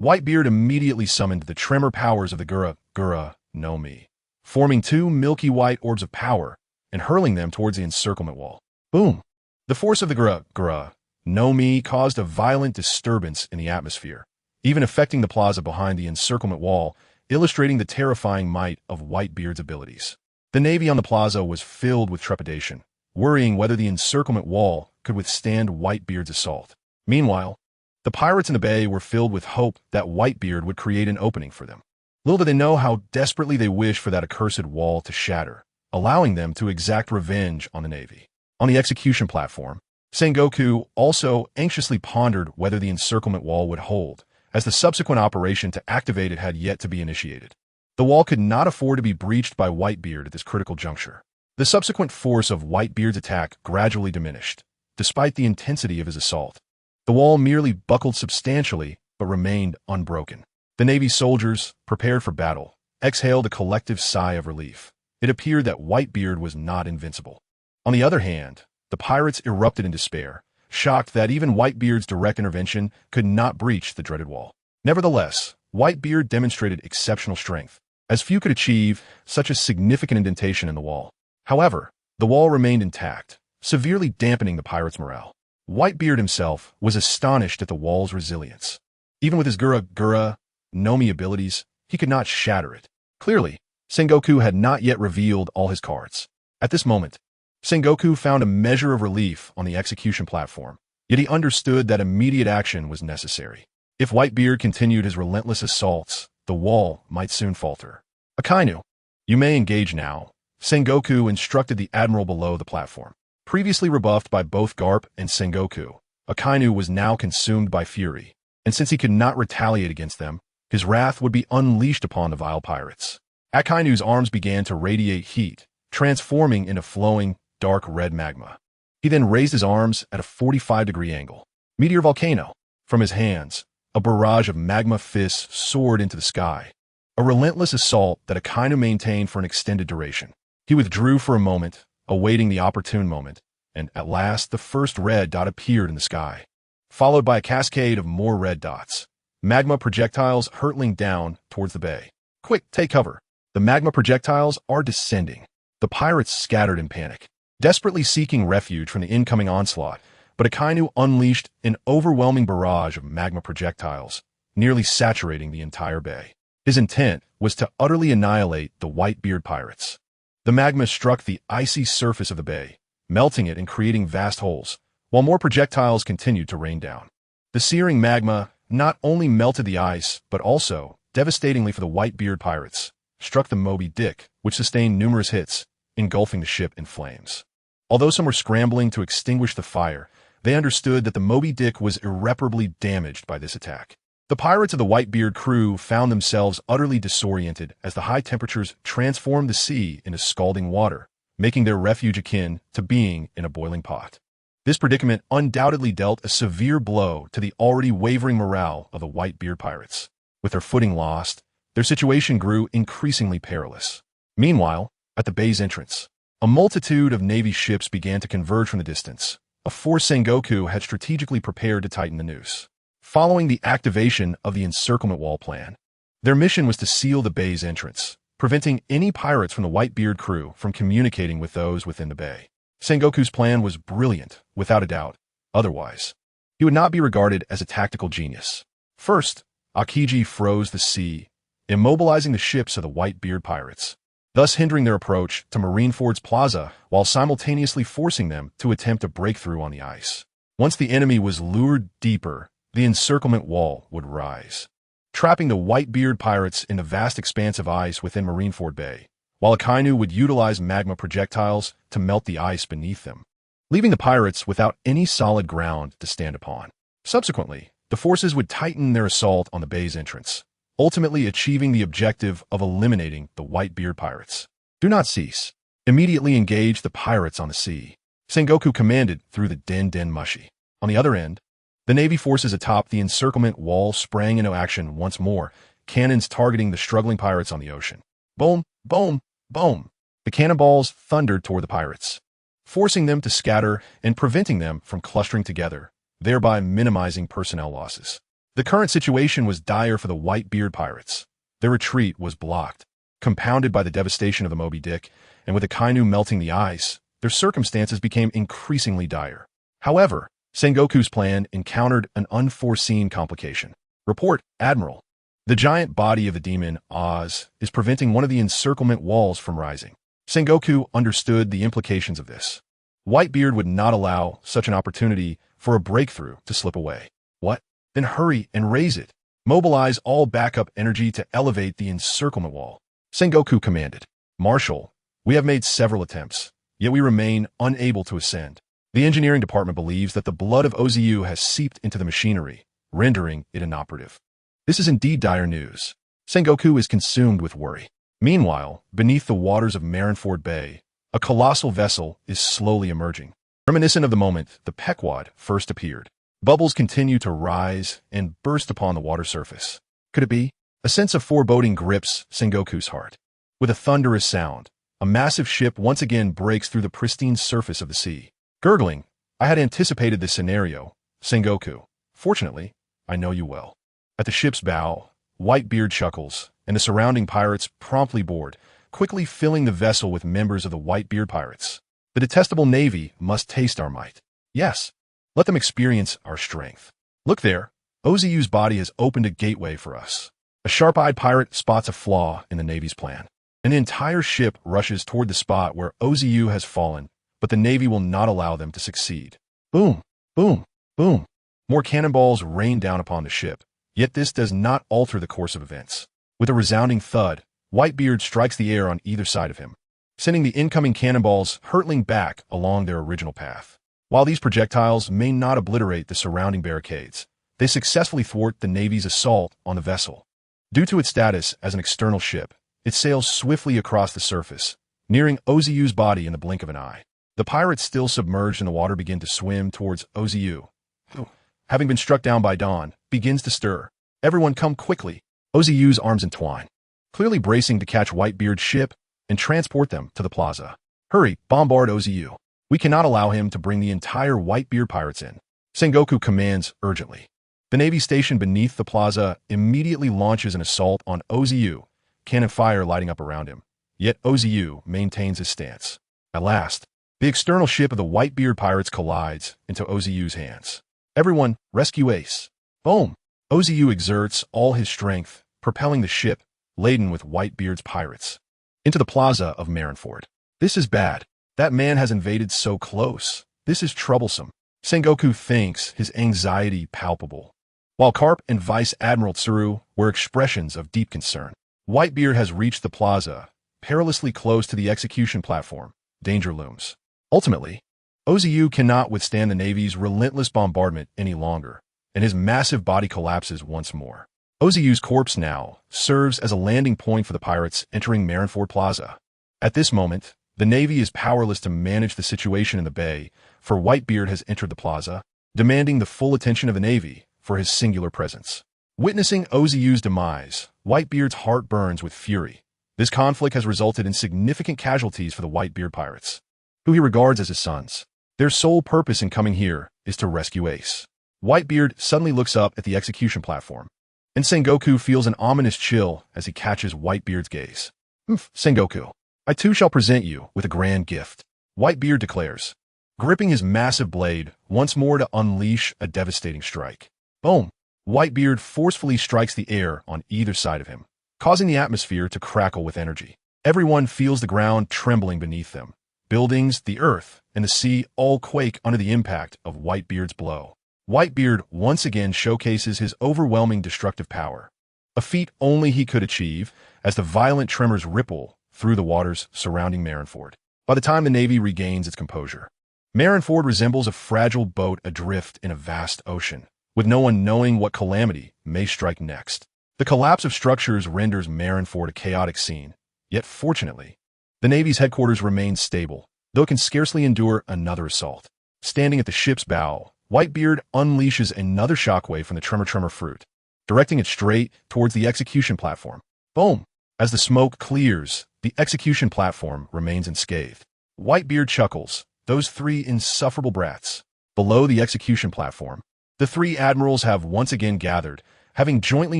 Whitebeard immediately summoned the tremor powers of the Gura no Mi, forming two milky white orbs of power and hurling them towards the encirclement wall. Boom! The force of the Gura no Mi caused a violent disturbance in the atmosphere, even affecting the plaza behind the encirclement wall, illustrating the terrifying might of Whitebeard's abilities. The Navy on the plaza was filled with trepidation, worrying whether the encirclement wall could withstand Whitebeard's assault. Meanwhile, the pirates in the bay were filled with hope that Whitebeard would create an opening for them. Little did they know how desperately they wished for that accursed wall to shatter, allowing them to exact revenge on the Navy. On the execution platform, Sengoku also anxiously pondered whether the encirclement wall would hold, as the subsequent operation to activate it had yet to be initiated. The wall could not afford to be breached by Whitebeard at this critical juncture. The subsequent force of Whitebeard's attack gradually diminished, despite the intensity of his assault. The wall merely buckled substantially, but remained unbroken. The Navy soldiers, prepared for battle, exhaled a collective sigh of relief. It appeared that Whitebeard was not invincible. On the other hand, the pirates erupted in despair, shocked that even Whitebeard's direct intervention could not breach the dreaded wall. Nevertheless, Whitebeard demonstrated exceptional strength, as few could achieve such a significant indentation in the wall. However, the wall remained intact, severely dampening the pirates' morale. Whitebeard himself was astonished at the wall's resilience. Even with his Gura no Mi abilities, he could not shatter it. Clearly, Sengoku had not yet revealed all his cards. At this moment, Sengoku found a measure of relief on the execution platform, yet he understood that immediate action was necessary. If Whitebeard continued his relentless assaults, the wall might soon falter. Akainu, you may engage now, Sengoku instructed the admiral below the platform. Previously rebuffed by both Garp and Sengoku, Akainu was now consumed by fury, and since he could not retaliate against them, his wrath would be unleashed upon the vile pirates. Akainu's arms began to radiate heat, transforming into flowing, dark red magma. He then raised his arms at a 45-degree angle. Meteor volcano. From his hands, a barrage of magma fists soared into the sky, a relentless assault that Akainu maintained for an extended duration. He withdrew for a moment, awaiting the opportune moment, and at last the first red dot appeared in the sky, followed by a cascade of more red dots, magma projectiles hurtling down towards the bay. Quick, take cover. The magma projectiles are descending. The pirates scattered in panic, desperately seeking refuge from the incoming onslaught, but Akainu unleashed an overwhelming barrage of magma projectiles, nearly saturating the entire bay. His intent was to utterly annihilate the Whitebeard pirates. The magma struck the icy surface of the bay, melting it and creating vast holes, while more projectiles continued to rain down. The searing magma not only melted the ice, but also, devastatingly for the Whitebeard pirates, struck the Moby Dick, which sustained numerous hits, engulfing the ship in flames. Although some were scrambling to extinguish the fire, they understood that the Moby Dick was irreparably damaged by this attack. The pirates of the Whitebeard crew found themselves utterly disoriented as the high temperatures transformed the sea into scalding water, making their refuge akin to being in a boiling pot. This predicament undoubtedly dealt a severe blow to the already wavering morale of the Whitebeard pirates. With their footing lost, their situation grew increasingly perilous. Meanwhile, at the bay's entrance, a multitude of Navy ships began to converge from the distance, a force Sengoku had strategically prepared to tighten the noose. Following the activation of the encirclement wall plan, their mission was to seal the bay's entrance, preventing any pirates from the Whitebeard crew from communicating with those within the bay. Sengoku's plan was brilliant, without a doubt. Otherwise, he would not be regarded as a tactical genius. First, Akiji froze the sea, immobilizing the ships of the Whitebeard pirates, thus hindering their approach to Marineford's plaza while simultaneously forcing them to attempt a breakthrough on the ice. Once the enemy was lured deeper, the encirclement wall would rise, trapping the Whitebeard pirates in the vast expanse of ice within Marineford Bay, while Akainu would utilize magma projectiles to melt the ice beneath them, leaving the pirates without any solid ground to stand upon. Subsequently, the forces would tighten their assault on the bay's entrance, ultimately achieving the objective of eliminating the Whitebeard pirates. Do not cease. Immediately engage the pirates on the sea, Sengoku commanded through the Den Mushi. On the other end, the Navy forces atop the encirclement wall sprang into action once more, cannons targeting the struggling pirates on the ocean. Boom, boom, boom. The cannonballs thundered toward the pirates, forcing them to scatter and preventing them from clustering together, thereby minimizing personnel losses. The current situation was dire for the Whitebeard pirates. Their retreat was blocked, compounded by the devastation of the Moby Dick, and with the Kainu melting the ice, their circumstances became increasingly dire. However, Sengoku's plan encountered an unforeseen complication. Report, Admiral. The giant body of the demon, Oz, is preventing one of the encirclement walls from rising. Sengoku understood the implications of this. Whitebeard would not allow such an opportunity for a breakthrough to slip away. What? Then hurry and raise it. Mobilize all backup energy to elevate the encirclement wall. Sengoku commanded. Marshal, we have made several attempts, yet we remain unable to ascend. The engineering department believes that the blood of Ozu has seeped into the machinery, rendering it inoperative. This is indeed dire news. Sengoku is consumed with worry. Meanwhile, beneath the waters of Marineford Bay, a colossal vessel is slowly emerging. Reminiscent of the moment the Pequod first appeared, bubbles continue to rise and burst upon the water surface. Could it be? A sense of foreboding grips Sengoku's heart. With a thunderous sound, a massive ship once again breaks through the pristine surface of the sea. Gurgling, I had anticipated this scenario, Sengoku. Fortunately, I know you well. At the ship's bow, Whitebeard chuckles, and the surrounding pirates promptly board, quickly filling the vessel with members of the Whitebeard pirates. The detestable navy must taste our might. Yes, let them experience our strength. Look there, Ozu's body has opened a gateway for us. A sharp-eyed pirate spots a flaw in the navy's plan. An entire ship rushes toward the spot where Ozu has fallen, but the Navy will not allow them to succeed. Boom, boom, boom. More cannonballs rain down upon the ship, yet this does not alter the course of events. With a resounding thud, Whitebeard strikes the air on either side of him, sending the incoming cannonballs hurtling back along their original path. While these projectiles may not obliterate the surrounding barricades, they successfully thwart the Navy's assault on the vessel. Due to its status as an external ship, it sails swiftly across the surface, nearing Ozu's body in the blink of an eye. The pirates still submerged in the water begin to swim towards Ozu, who, having been struck down by dawn, begins to stir. Everyone come quickly. Ozu's arms entwine, clearly bracing to catch Whitebeard's ship and transport them to the plaza. Hurry, bombard Ozu. We cannot allow him to bring the entire Whitebeard pirates in. Sengoku commands urgently. The Navy station beneath the plaza immediately launches an assault on Ozu, cannon fire lighting up around him. Yet Ozu maintains his stance. At last, the external ship of the Whitebeard pirates collides into Ozu's hands. Everyone, rescue Ace. Boom! Ozu exerts all his strength, propelling the ship, laden with Whitebeard's pirates, into the plaza of Marineford. This is bad. That man has invaded so close. This is troublesome. Sengoku thinks, his anxiety palpable. While Carp and Vice Admiral Tsuru were expressions of deep concern. Whitebeard has reached the plaza, perilously close to the execution platform. Danger looms. Ultimately, Ozu cannot withstand the Navy's relentless bombardment any longer, and his massive body collapses once more. Ozyu's corpse now serves as a landing point for the pirates entering Marineford Plaza. At this moment, the Navy is powerless to manage the situation in the bay, for Whitebeard has entered the plaza, demanding the full attention of the Navy for his singular presence. Witnessing Ozyu's demise, Whitebeard's heart burns with fury. This conflict has resulted in significant casualties for the Whitebeard pirates, who he regards as his sons. Their sole purpose in coming here is to rescue Ace. Whitebeard suddenly looks up at the execution platform, and Sengoku feels an ominous chill as he catches Whitebeard's gaze. Sengoku, I too shall present you with a grand gift, Whitebeard declares, gripping his massive blade once more to unleash a devastating strike. Boom! Whitebeard forcefully strikes the air on either side of him, causing the atmosphere to crackle with energy. Everyone feels the ground trembling beneath them. Buildings, the earth, and the sea all quake under the impact of Whitebeard's blow. Whitebeard once again showcases his overwhelming destructive power, a feat only he could achieve as the violent tremors ripple through the waters surrounding Marineford. By the time the Navy regains its composure, Marineford resembles a fragile boat adrift in a vast ocean, with no one knowing what calamity may strike next. The collapse of structures renders Marineford a chaotic scene, yet fortunately, the Navy's headquarters remains stable, though it can scarcely endure another assault. Standing at the ship's bow, Whitebeard unleashes another shockwave from the Tremor fruit, directing it straight towards the execution platform. Boom! As the smoke clears, the execution platform remains unscathed. Whitebeard chuckles, those three insufferable brats. Below the execution platform, the three admirals have once again gathered, having jointly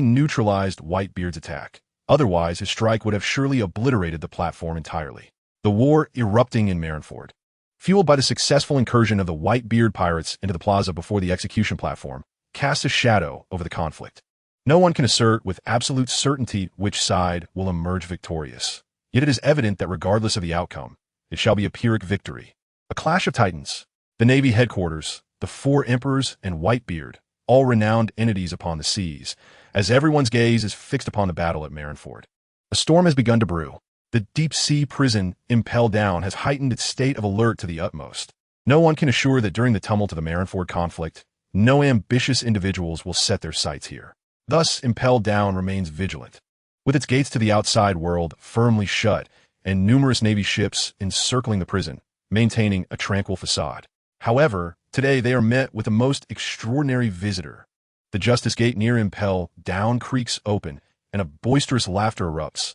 neutralized Whitebeard's attack. Otherwise, his strike would have surely obliterated the platform entirely. The war erupting in Marineford, fueled by the successful incursion of the Whitebeard pirates into the plaza before the execution platform, casts a shadow over the conflict. No one can assert with absolute certainty which side will emerge victorious. Yet it is evident that regardless of the outcome, it shall be a Pyrrhic victory. A clash of titans. The Navy headquarters, the four emperors, and Whitebeard, all renowned entities upon the seas, as everyone's gaze is fixed upon the battle at Marineford. A storm has begun to brew. The deep-sea prison, Impel Down, has heightened its state of alert to the utmost. No one can assure that during the tumult of the Marineford conflict, no ambitious individuals will set their sights here. Thus, Impel Down remains vigilant, with its gates to the outside world firmly shut and numerous Navy ships encircling the prison, maintaining a tranquil facade. However, today they are met with a most extraordinary visitor. The Justice Gate near Impel Down creaks open, and a boisterous laughter erupts.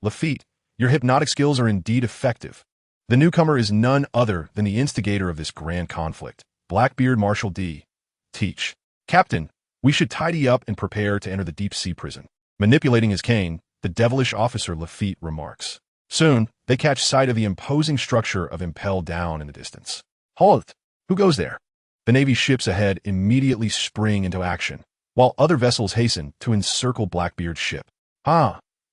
Lafitte, your hypnotic skills are indeed effective. The newcomer is none other than the instigator of this grand conflict, Blackbeard Marshal D. Teach. Captain, we should tidy up and prepare to enter the deep-sea prison. Manipulating his cane, the devilish officer Lafitte remarks. Soon, they catch sight of the imposing structure of Impel Down in the distance. Halt! Who goes there? The Navy ships ahead immediately spring into action, while other vessels hasten to encircle Blackbeard's ship.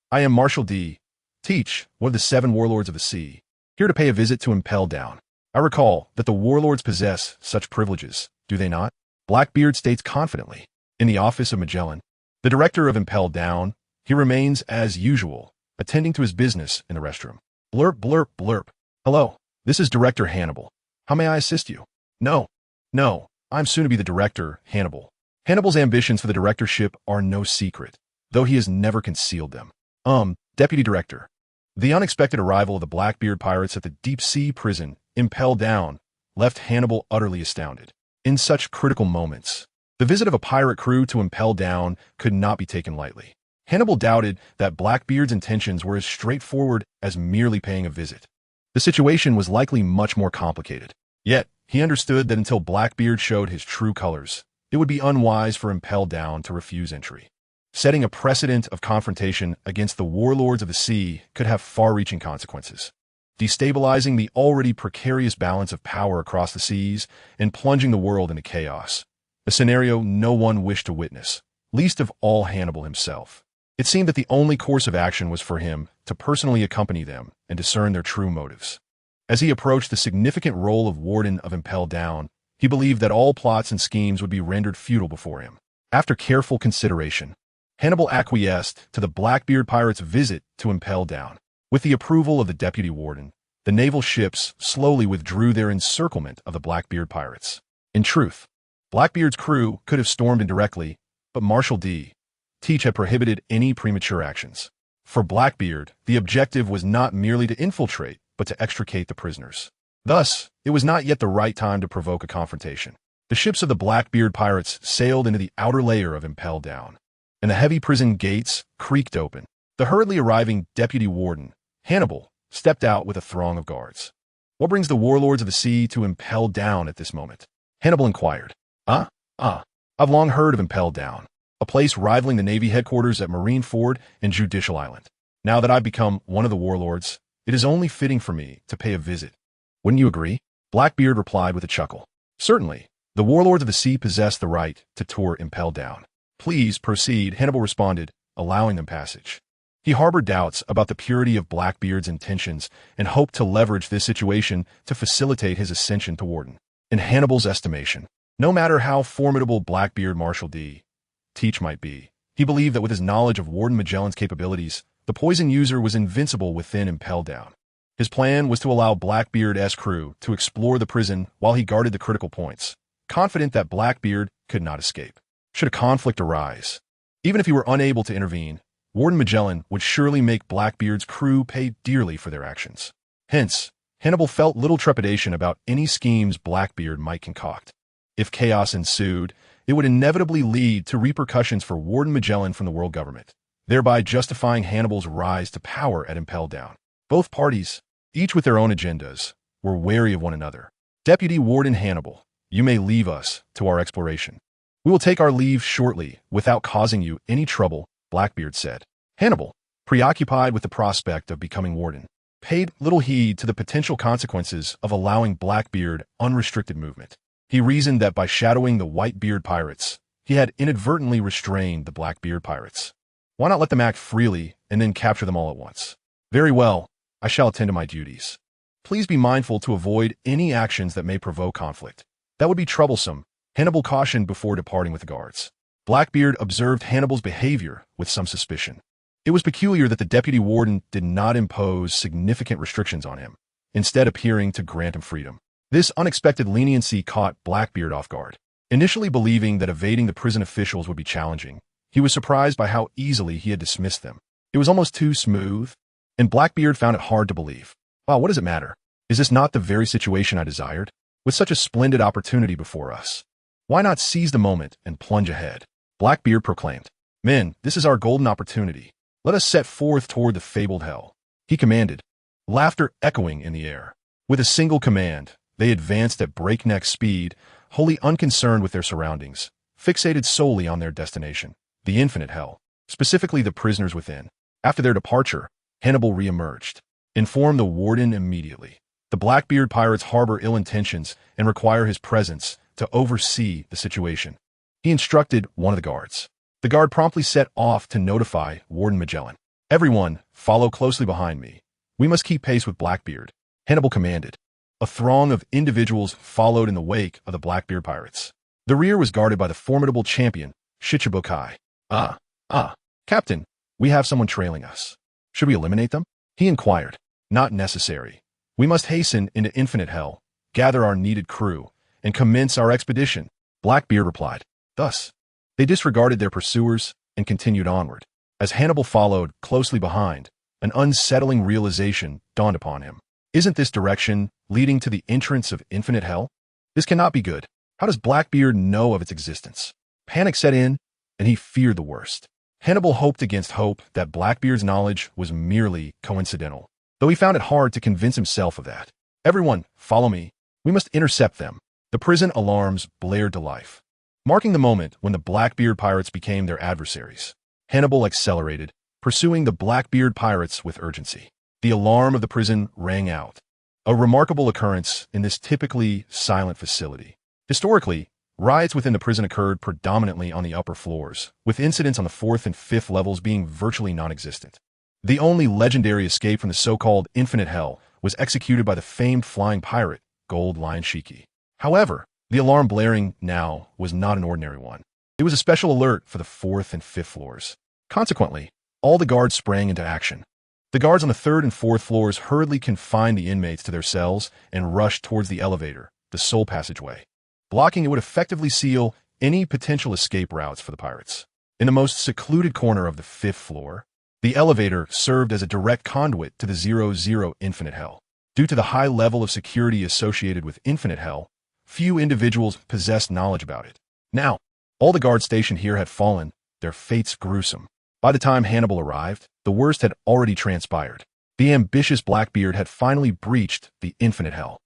I am Marshal D. Teach, one of the 7 warlords of the sea, here to pay a visit to Impel Down. I recall that the warlords possess such privileges, do they not? Blackbeard states confidently. In the office of Magellan, the director of Impel Down, he remains as usual, attending to his business in the restroom. Blurp, blurp, blurp. Hello, this is Director Hannibal. How may I assist you? No, I'm soon to be the director, Hannibal. Hannibal's ambitions for the directorship are no secret, though he has never concealed them. Deputy Director. The unexpected arrival of the Blackbeard pirates at the deep-sea prison, Impel Down, left Hannibal utterly astounded. In such critical moments, the visit of a pirate crew to Impel Down could not be taken lightly. Hannibal doubted that Blackbeard's intentions were as straightforward as merely paying a visit. The situation was likely much more complicated. Yet, he understood that until Blackbeard showed his true colors, it would be unwise for Impel Down to refuse entry. Setting a precedent of confrontation against the warlords of the sea could have far-reaching consequences, destabilizing the already precarious balance of power across the seas and plunging the world into chaos, a scenario no one wished to witness, least of all Hannibal himself. It seemed that the only course of action was for him to personally accompany them and discern their true motives. As he approached the significant role of Warden of Impel Down, he believed that all plots and schemes would be rendered futile before him. After careful consideration, Hannibal acquiesced to the Blackbeard pirates' visit to Impel Down. With the approval of the deputy warden, the naval ships slowly withdrew their encirclement of the Blackbeard pirates. In truth, Blackbeard's crew could have stormed in directly, but Marshal D. Teach had prohibited any premature actions. For Blackbeard, the objective was not merely to infiltrate, but to extricate the prisoners. Thus, it was not yet the right time to provoke a confrontation. The ships of the Blackbeard pirates sailed into the outer layer of Impel Down, and the heavy prison gates creaked open. The hurriedly arriving deputy warden, Hannibal, stepped out with a throng of guards. "What brings the warlords of the sea to Impel Down at this moment?" Hannibal inquired. I've long heard of Impel Down, a place rivaling the Navy headquarters at Marine Ford and Judicial Island. Now that I've become one of the warlords, it is only fitting for me to pay a visit. Wouldn't you agree? Blackbeard replied with a chuckle. Certainly. The warlords of the sea possess the right to tour Impel Down. Please proceed, Hannibal responded, allowing them passage. He harbored doubts about the purity of Blackbeard's intentions and hoped to leverage this situation to facilitate his ascension to warden. In Hannibal's estimation, no matter how formidable Blackbeard Marshal D. Teach might be, he believed that with his knowledge of Warden Magellan's capabilities, the poison user was invincible within Impel Down. His plan was to allow Blackbeard's crew to explore the prison while he guarded the critical points, confident that Blackbeard could not escape. Should a conflict arise, even if he were unable to intervene, Warden Magellan would surely make Blackbeard's crew pay dearly for their actions. Hence, Hannibal felt little trepidation about any schemes Blackbeard might concoct. If chaos ensued, it would inevitably lead to repercussions for Warden Magellan from the world government, thereby justifying Hannibal's rise to power at Impel Down. Both parties, each with their own agendas, were wary of one another. Deputy Warden Hannibal, you may leave us to our exploration. We will take our leave shortly without causing you any trouble, Blackbeard said. Hannibal, preoccupied with the prospect of becoming warden, paid little heed to the potential consequences of allowing Blackbeard unrestricted movement. He reasoned that by shadowing the Whitebeard pirates, he had inadvertently restrained the Blackbeard pirates. Why not let them act freely and then capture them all at once? Very well, I shall attend to my duties. Please be mindful to avoid any actions that may provoke conflict. That would be troublesome, Hannibal cautioned before departing with the guards. Blackbeard observed Hannibal's behavior with some suspicion. It was peculiar that the deputy warden did not impose significant restrictions on him, instead appearing to grant him freedom. This unexpected leniency caught Blackbeard off guard. Initially believing that evading the prison officials would be challenging, he was surprised by how easily he had dismissed them. It was almost too smooth, and Blackbeard found it hard to believe. Wow, what does it matter? Is this not the very situation I desired? With such a splendid opportunity before us, why not seize the moment and plunge ahead? Blackbeard proclaimed, Men, this is our golden opportunity. Let us set forth toward the fabled hell. He commanded, laughter echoing in the air. With a single command, they advanced at breakneck speed, wholly unconcerned with their surroundings, fixated solely on their destination, the infinite hell, specifically the prisoners within. After their departure, Hannibal re-emerged. Inform the warden immediately. The Blackbeard pirates harbor ill intentions and require his presence to oversee the situation. He instructed one of the guards. The guard promptly set off to notify Warden Magellan. Everyone, follow closely behind me. We must keep pace with Blackbeard, Hannibal commanded. A throng of individuals followed in the wake of the Blackbeard pirates. The rear was guarded by the formidable champion, Shichibukai. Captain, we have someone trailing us. Should we eliminate them? He inquired. Not necessary. We must hasten into infinite hell, gather our needed crew, and commence our expedition, Blackbeard replied. Thus, they disregarded their pursuers and continued onward. As Hannibal followed closely behind, an unsettling realization dawned upon him. Isn't this direction leading to the entrance of infinite hell? This cannot be good. How does Blackbeard know of its existence? Panic set in, and he feared the worst. Hannibal hoped against hope that Blackbeard's knowledge was merely coincidental, though he found it hard to convince himself of that. Everyone, follow me. We must intercept them. The prison alarms blared to life, marking the moment when the Blackbeard pirates became their adversaries. Hannibal accelerated, pursuing the Blackbeard pirates with urgency. The alarm of the prison rang out, a remarkable occurrence in this typically silent facility. Historically, riots within the prison occurred predominantly on the upper floors, with incidents on the 4th and 5th levels being virtually non-existent. The only legendary escape from the so-called infinite hell was executed by the famed flying pirate, Gold Lion Shiki. However, the alarm blaring now was not an ordinary one. It was a special alert for the 4th and 5th floors. Consequently, all the guards sprang into action. The guards on the 3rd and 4th floors hurriedly confined the inmates to their cells and rushed towards the elevator, the sole passageway. Blocking it would effectively seal any potential escape routes for the pirates. In the most secluded corner of the 5th floor, the elevator served as a direct conduit to the 0-0 Infinite Hell. Due to the high level of security associated with Infinite Hell, few individuals possessed knowledge about it. Now, all the guards stationed here had fallen, their fates gruesome. By the time Hannibal arrived, the worst had already transpired. The ambitious Blackbeard had finally breached the Infinite Hell.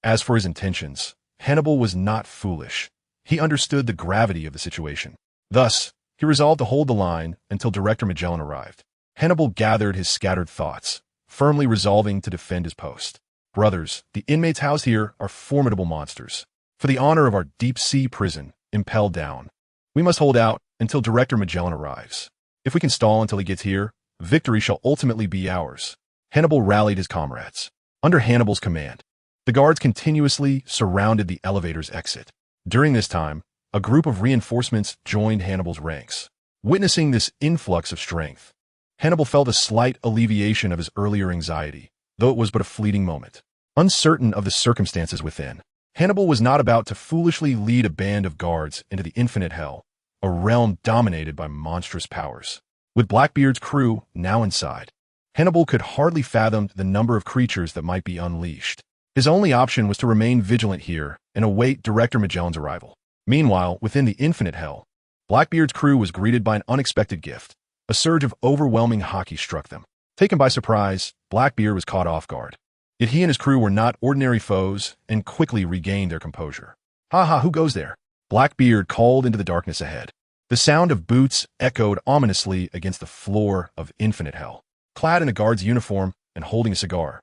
As for his intentions, Hannibal was not foolish. He understood the gravity of the situation. Thus, he resolved to hold the line until Director Magellan arrived. Hannibal gathered his scattered thoughts, firmly resolving to defend his post. Brothers, the inmates housed here are formidable monsters. For the honor of our deep-sea prison, impelled down, we must hold out until Director Magellan arrives. If we can stall until he gets here, victory shall ultimately be ours. Hannibal rallied his comrades. Under Hannibal's command, the guards continuously surrounded the elevator's exit. During this time, a group of reinforcements joined Hannibal's ranks. Witnessing this influx of strength, Hannibal felt a slight alleviation of his earlier anxiety, though it was but a fleeting moment. Uncertain of the circumstances within, Hannibal was not about to foolishly lead a band of guards into the Infinite Hell, a realm dominated by monstrous powers. With Blackbeard's crew now inside, Hannibal could hardly fathom the number of creatures that might be unleashed. His only option was to remain vigilant here and await Director Magellan's arrival. Meanwhile, within the Infinite Hell, Blackbeard's crew was greeted by an unexpected gift. A surge of overwhelming hockey struck them. Taken by surprise, Blackbeard was caught off guard. Yet he and his crew were not ordinary foes and quickly regained their composure. "Ha ha, who goes there?" Blackbeard called into the darkness ahead. The sound of boots echoed ominously against the floor of Infinite Hell. Clad in a guard's uniform and holding a cigar,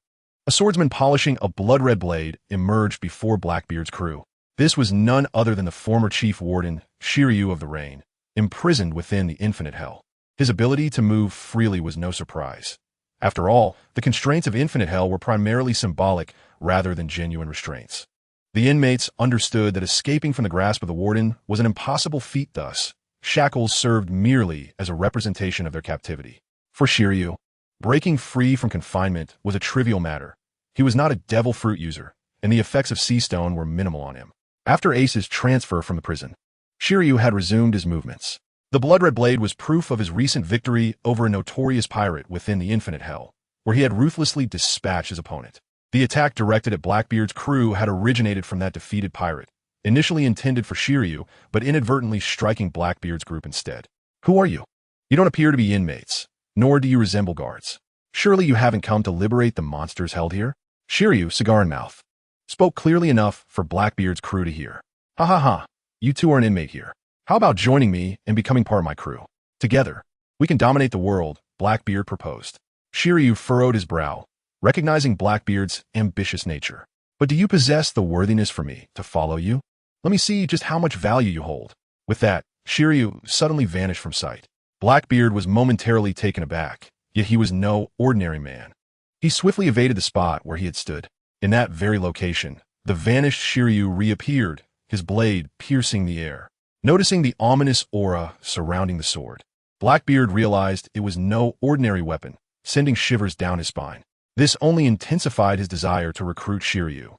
a swordsman polishing a blood-red blade emerged before Blackbeard's crew. This was none other than the former chief warden, Shiryu of the Rain, imprisoned within the Infinite Hell. His ability to move freely was no surprise. After all, the constraints of Infinite Hell were primarily symbolic rather than genuine restraints. The inmates understood that escaping from the grasp of the warden was an impossible feat. Thus, shackles served merely as a representation of their captivity. For Shiryu, breaking free from confinement was a trivial matter. He was not a devil fruit user, and the effects of sea stone were minimal on him. After Ace's transfer from the prison, Shiryu had resumed his movements. The blood-red blade was proof of his recent victory over a notorious pirate within the Infinite Hell, where he had ruthlessly dispatched his opponent. The attack directed at Blackbeard's crew had originated from that defeated pirate, initially intended for Shiryu, but inadvertently striking Blackbeard's group instead. "Who are you? You don't appear to be inmates, nor do you resemble guards. Surely you haven't come to liberate the monsters held here?" Shiryu, cigar in mouth, spoke clearly enough for Blackbeard's crew to hear. "Ha ha ha, you two are an inmate here. How about joining me and becoming part of my crew? Together, we can dominate the world," Blackbeard proposed. Shiryu furrowed his brow, recognizing Blackbeard's ambitious nature. "But do you possess the worthiness for me to follow you? Let me see just how much value you hold." With that, Shiryu suddenly vanished from sight. Blackbeard was momentarily taken aback, yet he was no ordinary man. He swiftly evaded the spot where he had stood. In that very location, the vanished Shiryu reappeared, his blade piercing the air. Noticing the ominous aura surrounding the sword, Blackbeard realized it was no ordinary weapon, sending shivers down his spine. This only intensified his desire to recruit Shiryu.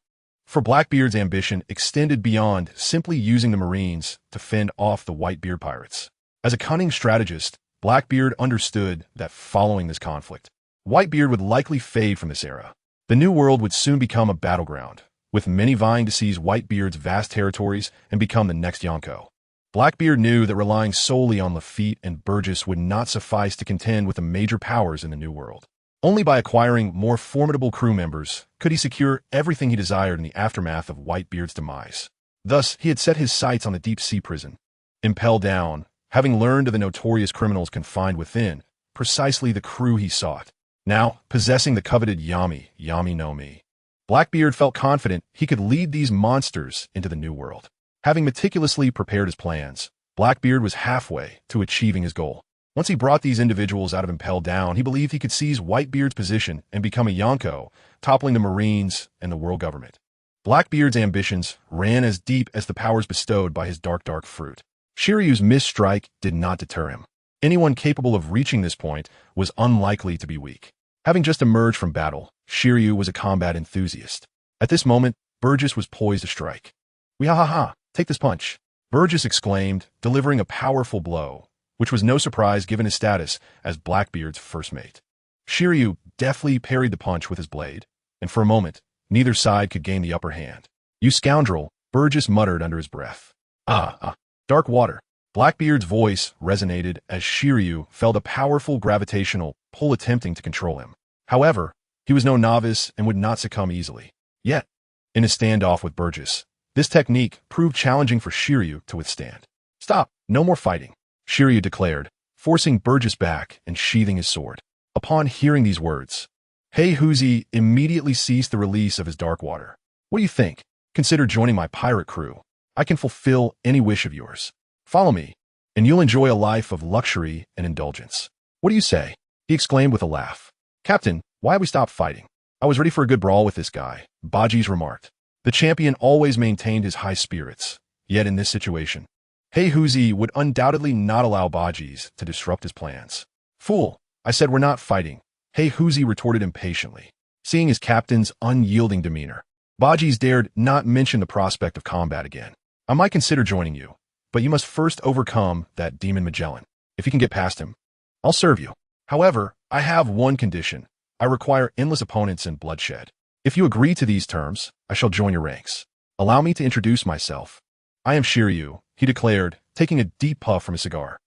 For Blackbeard's ambition extended beyond simply using the Marines to fend off the Whitebeard pirates. As a cunning strategist, Blackbeard understood that following this conflict, Whitebeard would likely fade from this era. The New World would soon become a battleground, with many vying to seize Whitebeard's vast territories and become the next Yonko. Blackbeard knew that relying solely on Lafitte and Burgess would not suffice to contend with the major powers in the New World. Only by acquiring more formidable crew members could he secure everything he desired in the aftermath of Whitebeard's demise. Thus, he had set his sights on the deep-sea prison. Impelled down, having learned of the notorious criminals confined within, precisely the crew he sought. Now, possessing the coveted Yami no Mi, Blackbeard felt confident he could lead these monsters into the New World. Having meticulously prepared his plans, Blackbeard was halfway to achieving his goal. Once he brought these individuals out of Impelled Down, he believed he could seize Whitebeard's position and become a Yonko, toppling the Marines and the world government. Blackbeard's ambitions ran as deep as the powers bestowed by his dark fruit. Shiryu's missed strike did not deter him. Anyone capable of reaching this point was unlikely to be weak. Having just emerged from battle, Shiryu was a combat enthusiast. At this moment, Burgess was poised to strike. "We ha ha ha, Take this punch. Burgess exclaimed, delivering a powerful blow, which was no surprise given his status as Blackbeard's first mate. Shiryu deftly parried the punch with his blade, and for a moment, neither side could gain the upper hand. You scoundrel, Burgess muttered under his breath. Dark water. Blackbeard's voice resonated as Shiryu felt a powerful gravitational pull attempting to control him. However, he was no novice and would not succumb easily. Yet, in his standoff with Burgess, this technique proved challenging for Shiryu to withstand. Stop, no more fighting, Shiryu declared, forcing Burgess back and sheathing his sword. Upon hearing these words, Heihuzi immediately ceased the release of his dark water. What do you think? Consider joining my pirate crew. I can fulfill any wish of yours. Follow me, and you'll enjoy a life of luxury and indulgence. What do you say? He exclaimed with a laugh. Captain, why have we stopped fighting? I was ready for a good brawl with this guy, Bajis remarked. The champion always maintained his high spirits, yet in this situation, Heihuzi would undoubtedly not allow Bajis to disrupt his plans. Fool, I said we're not fighting, Heihuzi retorted impatiently. Seeing his captain's unyielding demeanor, Bajis dared not mention the prospect of combat again. I might consider joining you, but you must first overcome that demon Magellan. If you can get past him, I'll serve you. However, I have one condition. I require endless opponents and bloodshed. If you agree to these terms, I shall join your ranks. Allow me to introduce myself. I am Shiryu, he declared, taking a deep puff from his cigar.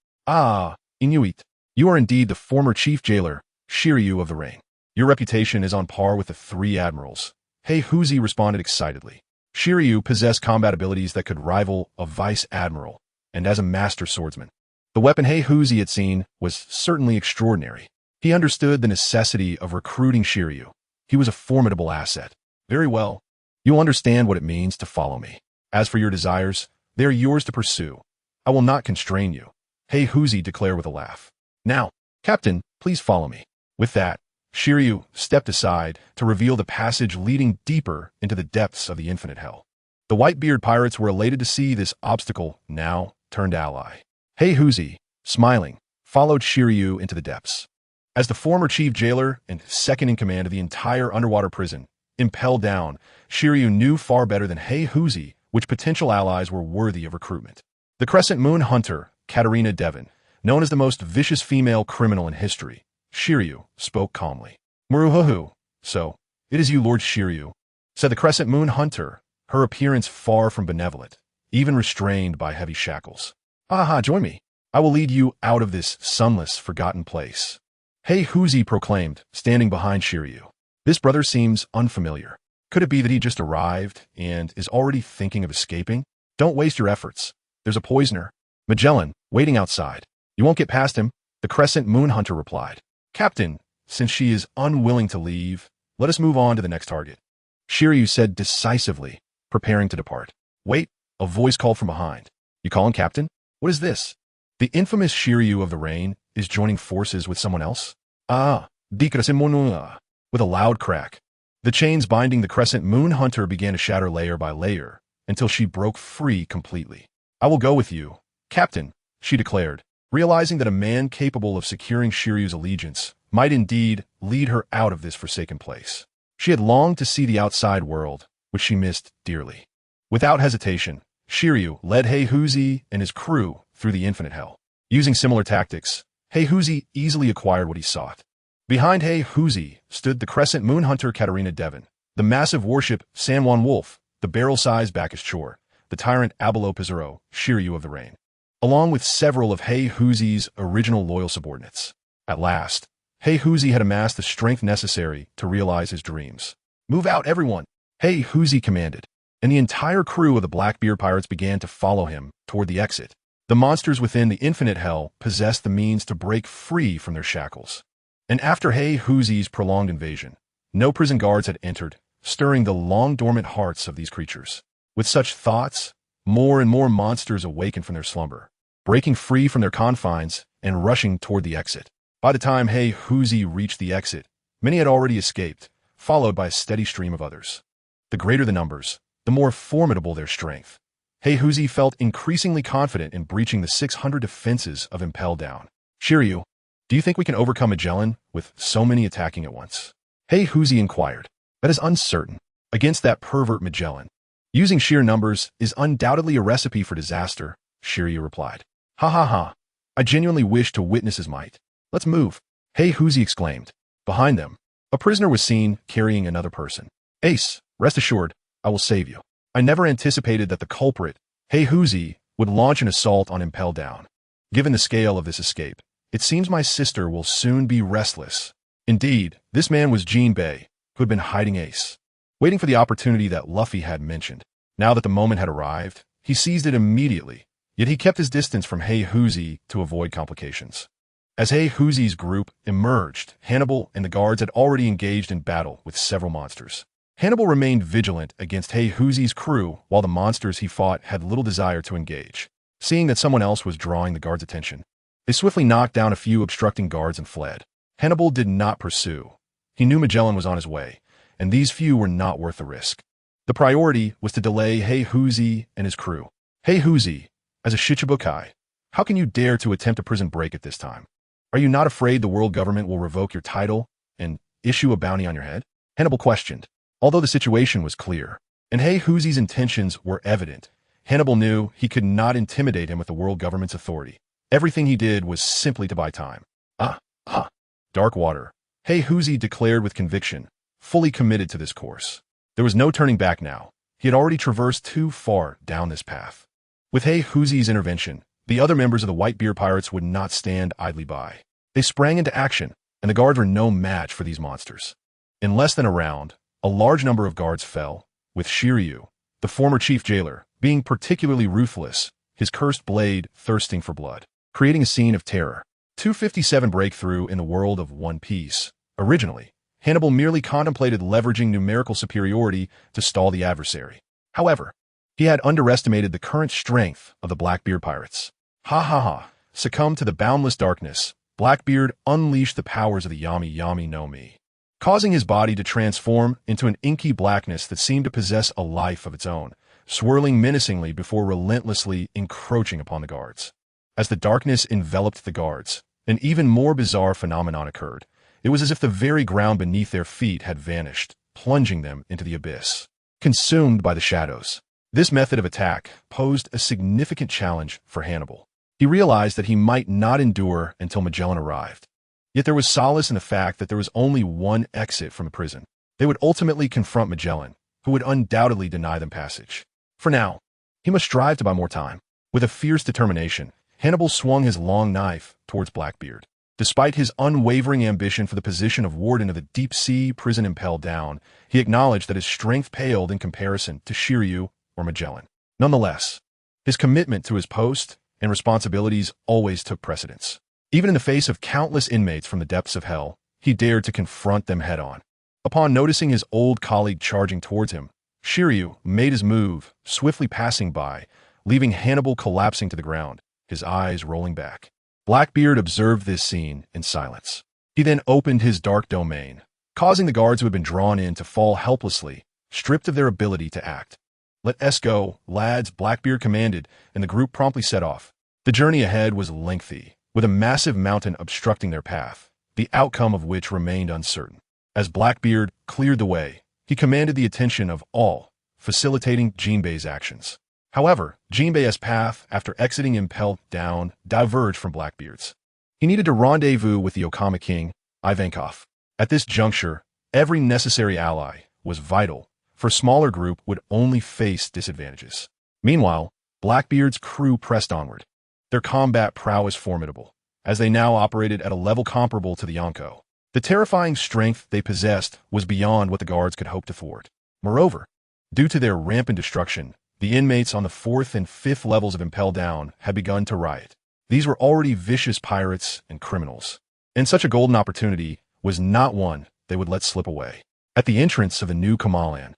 Inuit, you are indeed the former chief jailer, Shiryu of the Rain. Your reputation is on par with the three admirals. Heihuzi responded excitedly. Shiryu possessed combat abilities that could rival a vice admiral, and as a master swordsman, the weapon Heihuzi had seen was certainly extraordinary. He understood the necessity of recruiting Shiryu. He was a formidable asset. Very well. You'll understand what it means to follow me. As for your desires, they are yours to pursue. I will not constrain you, Heihuzi declared with a laugh. Now, Captain, please follow me. With that, Shiryu stepped aside to reveal the passage leading deeper into the depths of the infinite hell. The Whitebeard pirates were elated to see this obstacle now turned ally. Heihuzi, smiling, followed Shiryu into the depths. As the former chief jailer and second in command of the entire underwater prison impelled down, Shiryu knew far better than Heihuzi which potential allies were worthy of recruitment. The Crescent Moon hunter, Katarina Devon, known as the most vicious female criminal in history, Shiryu spoke calmly. Muruhuhu, so, it is you, Lord Shiryu, said the Crescent Moon hunter, her appearance far from benevolent, even restrained by heavy shackles. Join me. I will lead you out of this sunless, forgotten place. Heihuzi proclaimed, standing behind Shiryu. This brother seems unfamiliar. Could it be that he just arrived and is already thinking of escaping? Don't waste your efforts. There's a poisoner, Magellan, waiting outside. You won't get past him, the Crescent Moon hunter replied. Captain, since she is unwilling to leave, let us move on to the next target, Shiryu said decisively, preparing to depart. Wait, a voice called from behind. You call him Captain? What is this? The infamous Shiryu of the Rain is joining forces with someone else? With a loud crack, the chains binding the Crescent Moon hunter began to shatter layer by layer until she broke free completely. I will go with you, Captain, she declared, realizing that a man capable of securing Shiryu's allegiance might indeed lead her out of this forsaken place. She had longed to see the outside world, which she missed dearly. Without hesitation, Shiryu led Heihuzi and his crew through the infinite hell. Using similar tactics, Heihuzi easily acquired what he sought. Behind Heihuzi stood the Crescent Moon hunter Katarina Devon, the massive warship San Juan Wolf, the barrel-sized Bacchus Chore, the tyrant Abelo Pizarro, Shiryu of the Rain, along with several of Heihuzi's original loyal subordinates. At last, Heihuzi had amassed the strength necessary to realize his dreams. Move out, everyone, Heihuzi commanded, and the entire crew of the Blackbeard pirates began to follow him toward the exit. The monsters within the infinite hell possessed the means to break free from their shackles. And after Heihuzi's prolonged invasion, no prison guards had entered, stirring the long-dormant hearts of these creatures. With such thoughts, more and more monsters awakened from their slumber, breaking free from their confines and rushing toward the exit. By the time Heihuzi reached the exit, many had already escaped, followed by a steady stream of others. The greater the numbers, the more formidable their strength. Heihuzi felt increasingly confident in breaching the 600 defenses of Impel Down. Shiryu, do you think we can overcome Magellan with so many attacking at once? Heihuzi inquired. That is uncertain. Against that pervert Magellan, Using sheer numbers is undoubtedly a recipe for disaster, Shiryu replied. Ha ha ha. I genuinely wish to witness his might. Let's move. Hey Huzi exclaimed. Behind them, a prisoner was seen carrying another person. Ace, rest assured, I will save you. I never anticipated that the culprit, Hey Huzi, would launch an assault on Impel Down. Given the scale of this escape, it seems my sister will soon be restless. Indeed, this man was Jinbei, who had been hiding Ace, waiting for the opportunity that Luffy had mentioned. Now that the moment had arrived, he seized it immediately, yet he kept his distance from Hey Huzi to avoid complications. As Hey Huzi's group emerged, Hannibal and the guards had already engaged in battle with several monsters. Hannibal remained vigilant against Hey Huzi's crew, while the monsters he fought had little desire to engage. Seeing that someone else was drawing the guards' attention, they swiftly knocked down a few obstructing guards and fled. Hannibal did not pursue. He knew Magellan was on his way, and these few were not worth the risk. The priority was to delay Hey Huzi and his crew. Hey Huzi, as a Shichibukai, how can you dare to attempt a prison break at this time? Are you not afraid the world government will revoke your title and issue a bounty on your head? Hannibal questioned. Although the situation was clear, and Hey Huzi's intentions were evident, Hannibal knew he could not intimidate him with the world government's authority. Everything he did was simply to buy time. Dark water. Hey Huzi declared with conviction, fully committed to this course. There was no turning back now. He had already traversed too far down this path. With Hey Huzi's intervention, the other members of the White Beard Pirates would not stand idly by. They sprang into action, and the guards were no match for these monsters. In less than a round, a large number of guards fell, with Shiryu, the former chief jailer, being particularly ruthless, his cursed blade thirsting for blood, creating a scene of terror. 257 breakthrough in the world of One Piece. Originally, Hannibal merely contemplated leveraging numerical superiority to stall the adversary. However, he had underestimated the current strength of the Blackbeard pirates. Succumb to the boundless darkness, Blackbeard unleashed the powers of the Yami Yami no Mi, causing his body to transform into an inky blackness that seemed to possess a life of its own, swirling menacingly before relentlessly encroaching upon the guards. As the darkness enveloped the guards, an even more bizarre phenomenon occurred. It was as if the very ground beneath their feet had vanished, plunging them into the abyss, consumed by the shadows. This method of attack posed a significant challenge for Hannibal. He realized that he might not endure until Magellan arrived. Yet there was solace in the fact that there was only one exit from the prison. They would ultimately confront Magellan, who would undoubtedly deny them passage. For now, he must strive to buy more time. With a fierce determination, Hannibal swung his long knife towards Blackbeard. Despite his unwavering ambition for the position of warden of the deep-sea prison Impel Down, he acknowledged that his strength paled in comparison to Shiryu or Magellan. Nonetheless, his commitment to his post and responsibilities always took precedence. Even in the face of countless inmates from the depths of hell, he dared to confront them head-on. Upon noticing his old colleague charging towards him, Shiryu made his move, swiftly passing by, leaving Hannibal collapsing to the ground, his eyes rolling back. Blackbeard observed this scene in silence. He then opened his dark domain, causing the guards who had been drawn in to fall helplessly, stripped of their ability to act. "Let us go, lads," Blackbeard commanded, and the group promptly set off. The journey ahead was lengthy, with a massive mountain obstructing their path, the outcome of which remained uncertain. As Blackbeard cleared the way, he commanded the attention of all, facilitating Jinbei's actions. However, Jinbei's path, after exiting Impel Down, diverged from Blackbeard's. He needed to rendezvous with the Okama king, Ivankov. At this juncture, every necessary ally was vital, for a smaller group would only face disadvantages. Meanwhile, Blackbeard's crew pressed onward. Their combat prowess formidable, as they now operated at a level comparable to the Yonko. The terrifying strength they possessed was beyond what the guards could hope to thwart. Moreover, due to their rampant destruction, the inmates on the 4th and 5th levels of Impel Down had begun to riot. These were already vicious pirates and criminals, and such a golden opportunity was not one they would let slip away. At the entrance of the new Kamalan,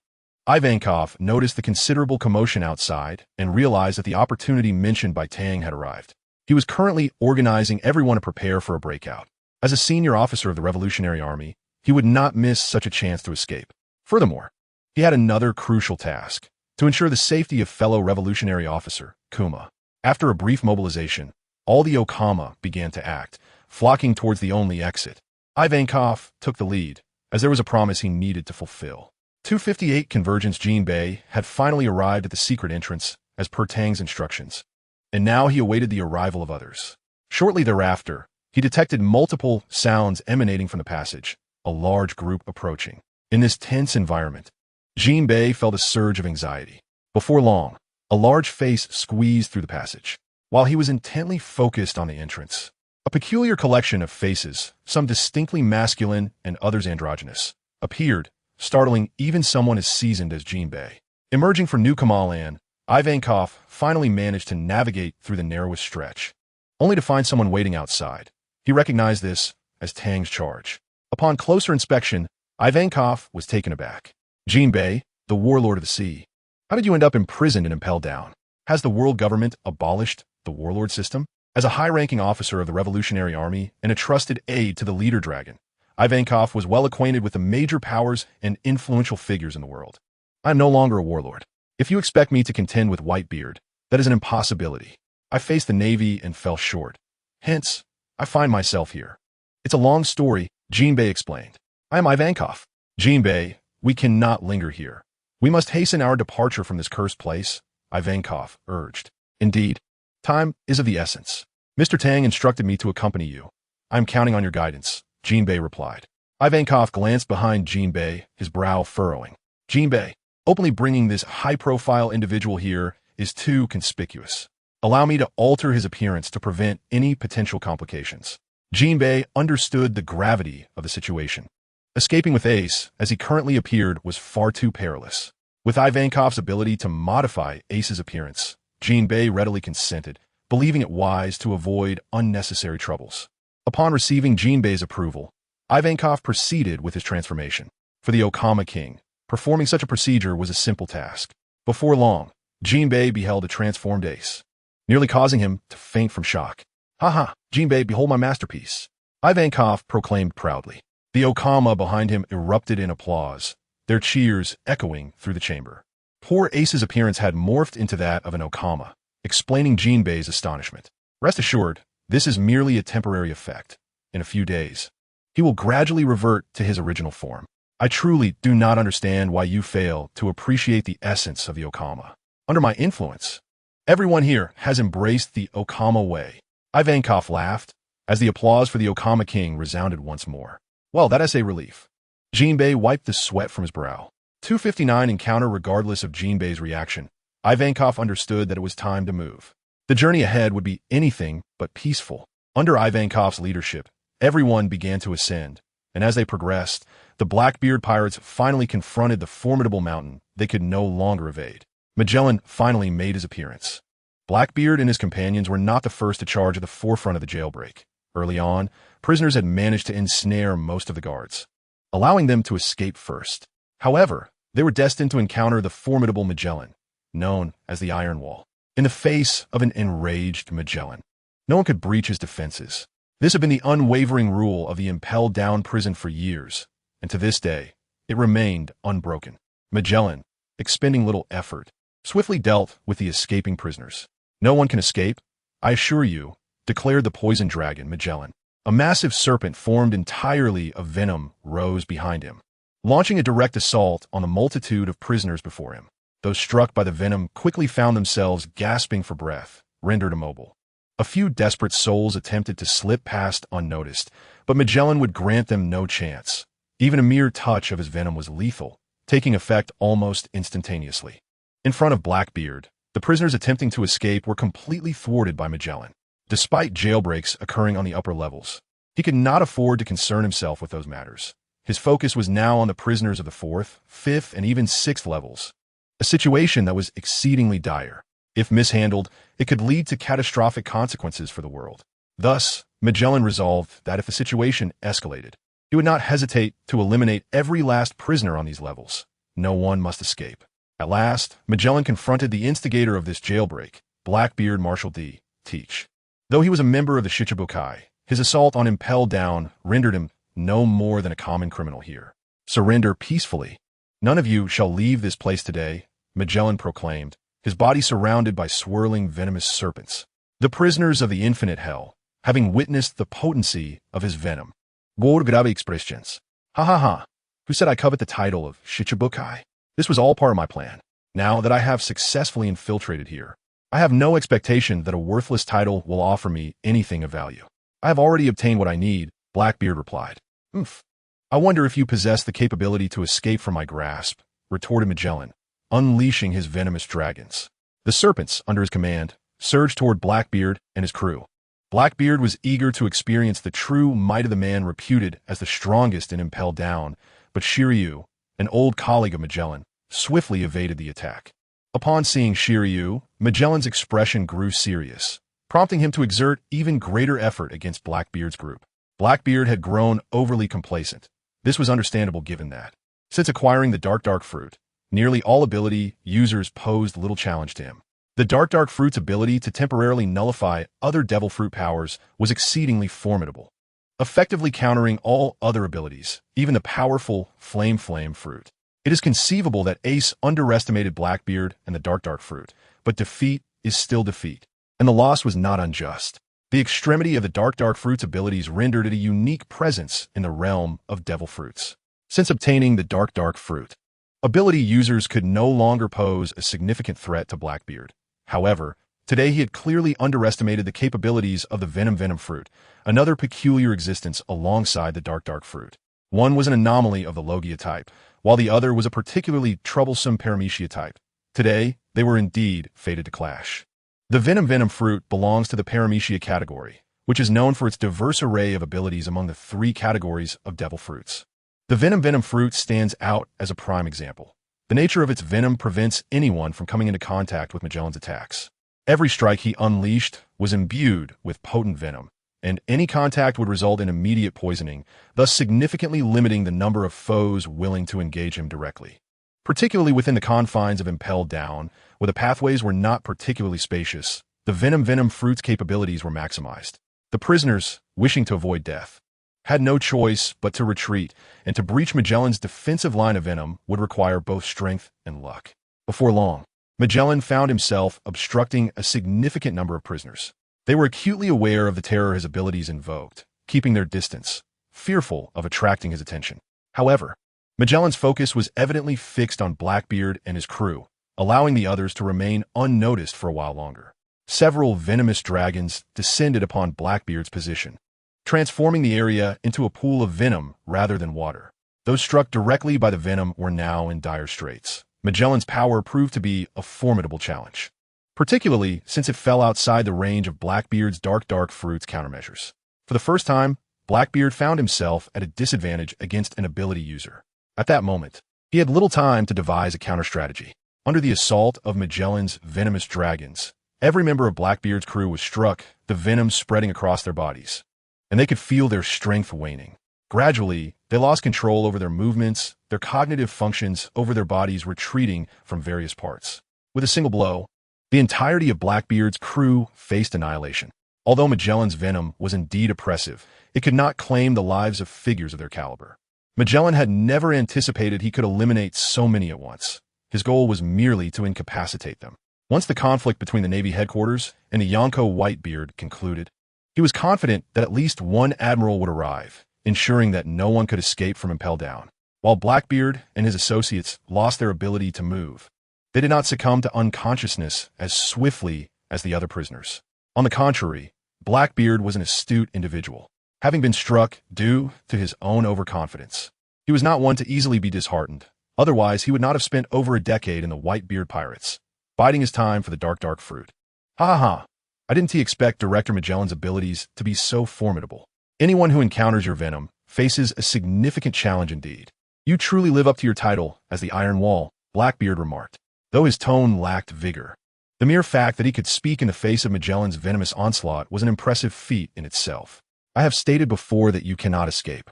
Ivankov noticed the considerable commotion outside and realized that the opportunity mentioned by Tang had arrived. He was currently organizing everyone to prepare for a breakout. As a senior officer of the Revolutionary Army, he would not miss such a chance to escape. Furthermore, he had another crucial task: to ensure the safety of fellow revolutionary officer, Kuma. After a brief mobilization, all the Okama began to act, flocking towards the only exit. Ivankov took the lead, as there was a promise he needed to fulfill. 258 Convergence Jinbei had finally arrived at the secret entrance, as per Tang's instructions, and now he awaited the arrival of others. Shortly thereafter, he detected multiple sounds emanating from the passage, a large group approaching. In this tense environment, Jinbei felt a surge of anxiety. Before long, a large face squeezed through the passage. While he was intently focused on the entrance, a peculiar collection of faces, some distinctly masculine and others androgynous, appeared, startling even someone as seasoned as Jinbei. Emerging from New Kamaland, Ivankov finally managed to navigate through the narrowest stretch, only to find someone waiting outside. He recognized this as Tang's charge. Upon closer inspection, Ivankov was taken aback. Jinbei, the warlord of the sea. How did you end up imprisoned and impelled down? Has the world government abolished the warlord system? As a high-ranking officer of the Revolutionary Army and a trusted aide to the leader dragon, Ivankov was well acquainted with the major powers and influential figures in the world. I am no longer a warlord. If you expect me to contend with Whitebeard, that is an impossibility. I faced the Navy and fell short. Hence, I find myself here. It's a long story, Jinbei explained. I am Ivankov. Jinbei, we cannot linger here. We must hasten our departure from this cursed place, Ivankov urged. Indeed, time is of the essence. Mr. Tang instructed me to accompany you. I am counting on your guidance, Jinbei replied. Ivankov glanced behind Jinbei, his brow furrowing. Jinbei, openly bringing this high-profile individual here is too conspicuous. Allow me to alter his appearance to prevent any potential complications. Jinbei understood the gravity of the situation. Escaping with Ace, as he currently appeared, was far too perilous. With Ivankov's ability to modify Ace's appearance, Jinbei readily consented, believing it wise to avoid unnecessary troubles. Upon receiving Jinbei's approval, Ivankov proceeded with his transformation. For the Okama king, performing such a procedure was a simple task. Before long, Jinbei beheld a transformed Ace, nearly causing him to faint from shock. "Ha, Jinbei, behold my masterpiece," Ivankov proclaimed proudly. The Okama behind him erupted in applause, their cheers echoing through the chamber. Poor Ace's appearance had morphed into that of an Okama, explaining Jinbei's astonishment. Rest assured, this is merely a temporary effect. In a few days, he will gradually revert to his original form. I truly do not understand why you fail to appreciate the essence of the Okama. Under my influence, everyone here has embraced the Okama way. Ivankov laughed, as the applause for the Okama king resounded once more. Well, that is a relief. Jinbei wiped the sweat from his brow. 259 encounter. Regardless of Jinbei's reaction, Ivankov understood that it was time to move. The journey ahead would be anything but peaceful. Under Ivankov's leadership, everyone began to ascend, and as they progressed, the Blackbeard pirates finally confronted the formidable mountain they could no longer evade. Magellan finally made his appearance. Blackbeard and his companions were not the first to charge at the forefront of the jailbreak. Early on, prisoners had managed to ensnare most of the guards, allowing them to escape first. However, they were destined to encounter the formidable Magellan, known as the Iron Wall. In the face of an enraged Magellan, no one could breach his defenses. This had been the unwavering rule of the impelled-down prison for years, and to this day, it remained unbroken. Magellan, expending little effort, swiftly dealt with the escaping prisoners. No one can escape, I assure you, declared the poison dragon Magellan. A massive serpent formed entirely of venom rose behind him, launching a direct assault on the multitude of prisoners before him. Those struck by the venom quickly found themselves gasping for breath, rendered immobile. A few desperate souls attempted to slip past unnoticed, but Magellan would grant them no chance. Even a mere touch of his venom was lethal, taking effect almost instantaneously. In front of Blackbeard, the prisoners attempting to escape were completely thwarted by Magellan. Despite jailbreaks occurring on the upper levels, he could not afford to concern himself with those matters. His focus was now on the prisoners of the 4th, 5th, and even 6th levels, a situation that was exceedingly dire. If mishandled, it could lead to catastrophic consequences for the world. Thus, Magellan resolved that if the situation escalated, he would not hesitate to eliminate every last prisoner on these levels. No one must escape. At last, Magellan confronted the instigator of this jailbreak, Blackbeard Marshal D. Teach. Though he was a member of the Shichibukai, his assault on Impel Down rendered him no more than a common criminal here. Surrender peacefully. None of you shall leave this place today, Magellan proclaimed, his body surrounded by swirling venomous serpents. The prisoners of the infinite hell, having witnessed the potency of his venom, Gor grave expressions. Ha. Who said I covet the title of Shichibukai? This was all part of my plan. Now that I have successfully infiltrated here, I have no expectation that a worthless title will offer me anything of value. I have already obtained what I need, Blackbeard replied. Oomph. I wonder if you possess the capability to escape from my grasp, retorted Magellan, unleashing his venomous dragons. The serpents, under his command, surged toward Blackbeard and his crew. Blackbeard was eager to experience the true might of the man reputed as the strongest in Impel Down, but Shiryu, an old colleague of Magellan, swiftly evaded the attack. Upon seeing Shiryu, Magellan's expression grew serious, prompting him to exert even greater effort against Blackbeard's group. Blackbeard had grown overly complacent. This was understandable given that, since acquiring the Dark Fruit, nearly all ability users posed little challenge to him. The Dark Fruit's ability to temporarily nullify other Devil Fruit powers was exceedingly formidable, effectively countering all other abilities, even the powerful Flame Fruit. It is conceivable that Ace underestimated Blackbeard and the Dark Fruit, but defeat is still defeat, and the loss was not unjust. The extremity of the Dark Fruit's abilities rendered it a unique presence in the realm of Devil Fruits. Since obtaining the Dark Fruit, ability users could no longer pose a significant threat to Blackbeard. However, today he had clearly underestimated the capabilities of the Venom Fruit, another peculiar existence alongside the Dark Fruit. One was an anomaly of the Logia type, while the other was a particularly troublesome Paramecia type. Today, they were indeed fated to clash. The Venom Fruit belongs to the Paramecia category, which is known for its diverse array of abilities among the three categories of Devil Fruits. The Venom Fruit stands out as a prime example. The nature of its venom prevents anyone from coming into contact with Magellan's attacks. Every strike he unleashed was imbued with potent venom, and any contact would result in immediate poisoning, thus significantly limiting the number of foes willing to engage him directly. Particularly within the confines of Impel Down, where the pathways were not particularly spacious, the Venom Fruit's capabilities were maximized. The prisoners, wishing to avoid death, had no choice but to retreat, and to breach Magellan's defensive line of venom would require both strength and luck. Before long, Magellan found himself obstructing a significant number of prisoners. They were acutely aware of the terror his abilities invoked, keeping their distance, fearful of attracting his attention. However, Magellan's focus was evidently fixed on Blackbeard and his crew, allowing the others to remain unnoticed for a while longer. Several venomous dragons descended upon Blackbeard's position, transforming the area into a pool of venom rather than water. Those struck directly by the venom were now in dire straits. Magellan's power proved to be a formidable challenge, particularly since it fell outside the range of Blackbeard's Dark Fruit's countermeasures. For the first time, Blackbeard found himself at a disadvantage against an ability user. At that moment, he had little time to devise a counter-strategy. Under the assault of Magellan's venomous dragons, every member of Blackbeard's crew was struck, the venom spreading across their bodies, and they could feel their strength waning. Gradually, they lost control over their movements, their cognitive functions over their bodies retreating from various parts. With a single blow, the entirety of Blackbeard's crew faced annihilation. Although Magellan's venom was indeed oppressive, it could not claim the lives of figures of their caliber. Magellan had never anticipated he could eliminate so many at once. His goal was merely to incapacitate them. Once the conflict between the Navy headquarters and the Yonko Whitebeard concluded, he was confident that at least one admiral would arrive, ensuring that no one could escape from Impel Down. While Blackbeard and his associates lost their ability to move, they did not succumb to unconsciousness as swiftly as the other prisoners. On the contrary, Blackbeard was an astute individual, having been struck due to his own overconfidence. He was not one to easily be disheartened. Otherwise, he would not have spent over a decade in the Whitebeard Pirates, biding his time for the Dark Fruit. Ha ha ha! I didn't expect Director Magellan's abilities to be so formidable. Anyone who encounters your venom faces a significant challenge indeed. You truly live up to your title as the Iron Wall, Blackbeard remarked, though his tone lacked vigor. The mere fact that he could speak in the face of Magellan's venomous onslaught was an impressive feat in itself. I have stated before that you cannot escape.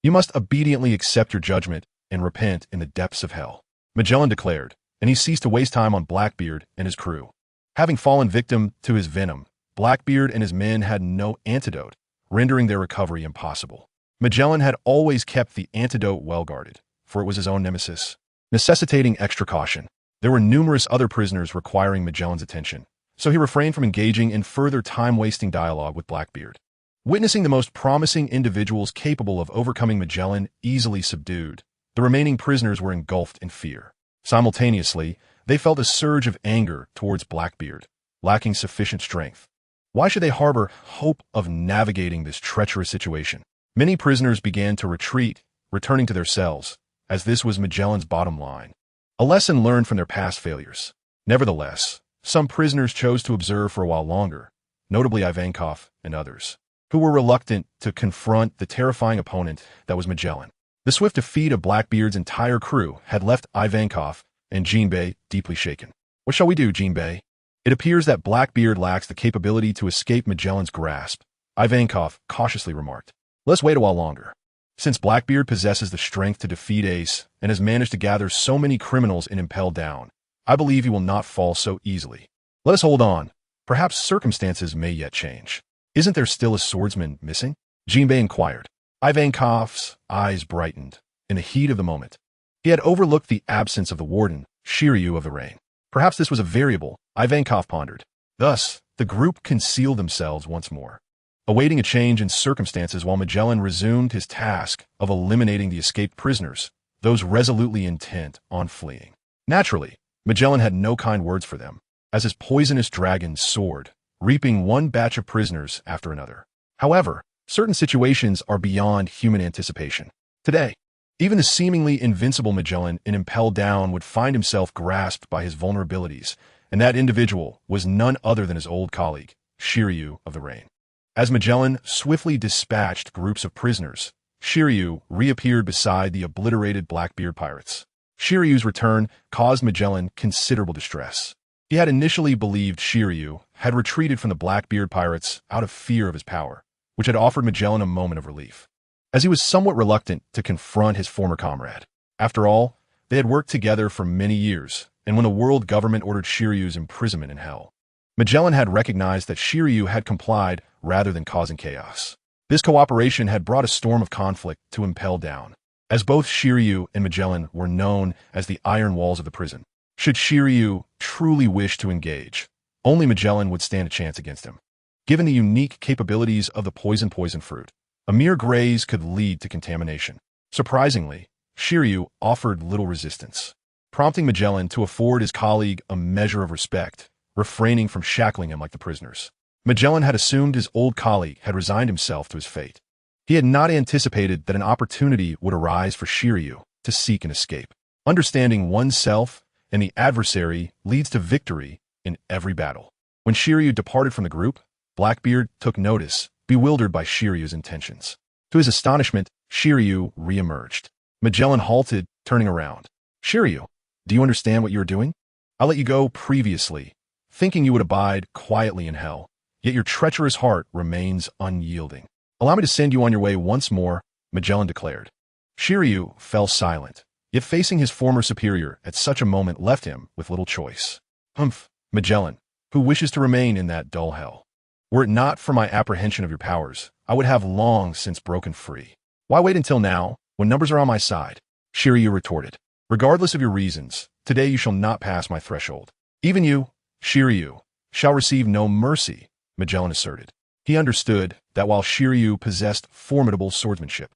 You must obediently accept your judgment and repent in the depths of hell, Magellan declared, and he ceased to waste time on Blackbeard and his crew. Having fallen victim to his venom, Blackbeard and his men had no antidote, rendering their recovery impossible. Magellan had always kept the antidote well guarded, for it was his own nemesis, necessitating extra caution. There were numerous other prisoners requiring Magellan's attention, so he refrained from engaging in further time-wasting dialogue with Blackbeard. Witnessing the most promising individuals capable of overcoming Magellan easily subdued, The remaining prisoners were engulfed in fear. Simultaneously, they felt a surge of anger towards Blackbeard, lacking sufficient strength. Why should they harbor hope of navigating this treacherous situation? Many prisoners began to retreat, returning to their cells, as this was Magellan's bottom line. A lesson learned from their past failures. Nevertheless, some prisoners chose to observe for a while longer, notably Ivankov and others, who were reluctant to confront the terrifying opponent that was Magellan. The swift defeat of Blackbeard's entire crew had left Ivankov and Jinbei deeply shaken. What shall we do, Jinbei? It appears that Blackbeard lacks the capability to escape Magellan's grasp, Ivankov cautiously remarked. Let's wait a while longer. Since Blackbeard possesses the strength to defeat Ace and has managed to gather so many criminals and impel down, I believe he will not fall so easily. Let us hold on. Perhaps circumstances may yet change. Isn't there still a swordsman missing? Jinbei inquired. Ivankov's eyes brightened in the heat of the moment. He had overlooked the absence of the warden, Shiryu of the Rain. Perhaps this was a variable, Ivankov pondered. Thus, the group concealed themselves once more, awaiting a change in circumstances while Magellan resumed his task of eliminating the escaped prisoners, those resolutely intent on fleeing. Naturally, Magellan had no kind words for them, as his poisonous dragon soared, reaping one batch of prisoners after another. However, certain situations are beyond human anticipation. Today, even the seemingly invincible Magellan in Impel Down would find himself grasped by his vulnerabilities, and that individual was none other than his old colleague, Shiryu of the Rain. As Magellan swiftly dispatched groups of prisoners, Shiryu reappeared beside the obliterated Blackbeard pirates. Shiryu's return caused Magellan considerable distress. He had initially believed Shiryu had retreated from the Blackbeard pirates out of fear of his power, which had offered Magellan a moment of relief, as he was somewhat reluctant to confront his former comrade. After all, they had worked together for many years, and when the world government ordered Shiryu's imprisonment in hell, Magellan had recognized that Shiryu had complied rather than causing chaos. This cooperation had brought a storm of conflict to Impel Down, as both Shiryu and Magellan were known as the iron walls of the prison. Should Shiryu truly wish to engage, only Magellan would stand a chance against him. Given the unique capabilities of the poison fruit, a mere graze could lead to contamination. Surprisingly, Shiryu offered little resistance, prompting Magellan to afford his colleague a measure of respect, refraining from shackling him like the prisoners. Magellan had assumed his old colleague had resigned himself to his fate. He had not anticipated that an opportunity would arise for Shiryu to seek an escape. Understanding oneself and the adversary leads to victory in every battle. When Shiryu departed from the group, Blackbeard took notice, bewildered by Shiryu's intentions. To his astonishment, Shiryu re-emerged. Magellan halted, turning around. Shiryu, do you understand what you are doing? I let you go previously, thinking you would abide quietly in hell, yet your treacherous heart remains unyielding. Allow me to send you on your way once more, Magellan declared. Shiryu fell silent, yet facing his former superior at such a moment left him with little choice. Magellan, who wishes to remain in that dull hell? Were it not for my apprehension of your powers, I would have long since broken free. Why wait until now, when numbers are on my side? Shiryu retorted. Regardless of your reasons, today you shall not pass my threshold. Even you, Shiryu, shall receive no mercy, Magellan asserted. He understood that while Shiryu possessed formidable swordsmanship,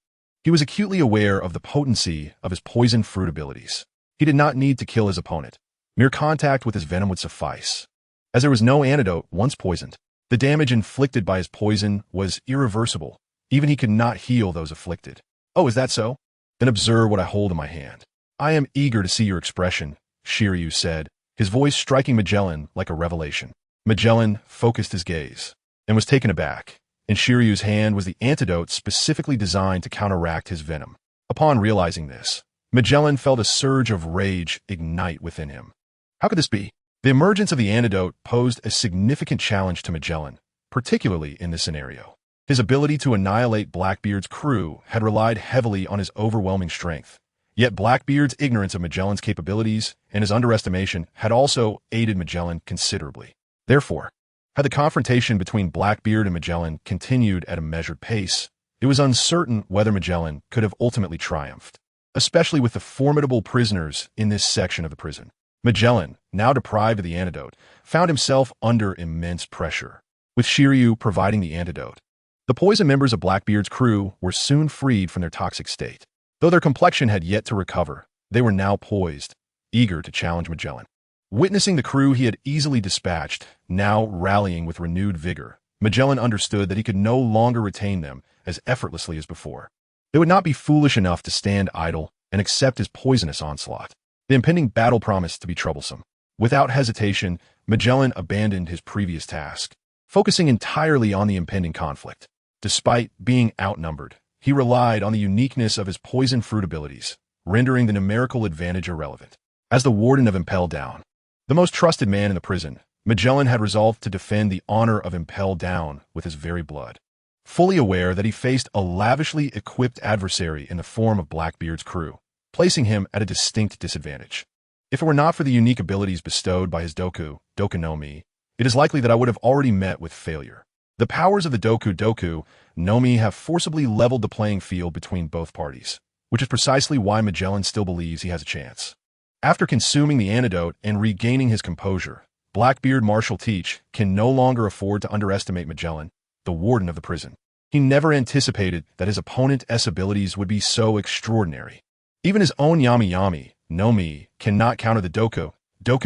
he was acutely aware of the potency of his poison fruit abilities. He did not need to kill his opponent. Mere contact with his venom would suffice. As there was no antidote once poisoned, the damage inflicted by his poison was irreversible. Even he could not heal those afflicted. Oh, is that so? Then observe what I hold in my hand. I am eager to see your expression, Shiryu said, his voice striking Magellan like a revelation. Magellan focused his gaze and was taken aback. In Shiryu's hand was the antidote specifically designed to counteract his venom. Upon realizing this, Magellan felt a surge of rage ignite within him. How could this be? The emergence of the antidote posed a significant challenge to Magellan, particularly in this scenario. His ability to annihilate Blackbeard's crew had relied heavily on his overwhelming strength. Yet Blackbeard's ignorance of Magellan's capabilities and his underestimation had also aided Magellan considerably. Therefore, had the confrontation between Blackbeard and Magellan continued at a measured pace, it was uncertain whether Magellan could have ultimately triumphed, especially with the formidable prisoners in this section of the prison. Magellan, now deprived of the antidote, found himself under immense pressure. With Shiryu providing the antidote, the poison members of Blackbeard's crew were soon freed from their toxic state. Though their complexion had yet to recover, they were now poised, eager to challenge Magellan. Witnessing the crew he had easily dispatched, now rallying with renewed vigor, Magellan understood that he could no longer retain them as effortlessly as before. They would not be foolish enough to stand idle and accept his poisonous onslaught. The impending battle promised to be troublesome. Without hesitation, Magellan abandoned his previous task, focusing entirely on the impending conflict. Despite being outnumbered, he relied on the uniqueness of his poison fruit abilities, rendering the numerical advantage irrelevant. As the warden of Impel Down, the most trusted man in the prison, Magellan had resolved to defend the honor of Impel Down with his very blood. Fully aware that he faced a lavishly equipped adversary in the form of Blackbeard's crew, placing him at a distinct disadvantage. If it were not for the unique abilities bestowed by his Doku no Mi, it is likely that I would have already met with failure. The powers of the Doku no Mi have forcibly leveled the playing field between both parties, which is precisely why Magellan still believes he has a chance. After consuming the antidote and regaining his composure, Blackbeard Marshal Teach can no longer afford to underestimate Magellan, the warden of the prison. He never anticipated that his opponent's abilities would be so extraordinary. Even his own Yami no Mi cannot counter the Doku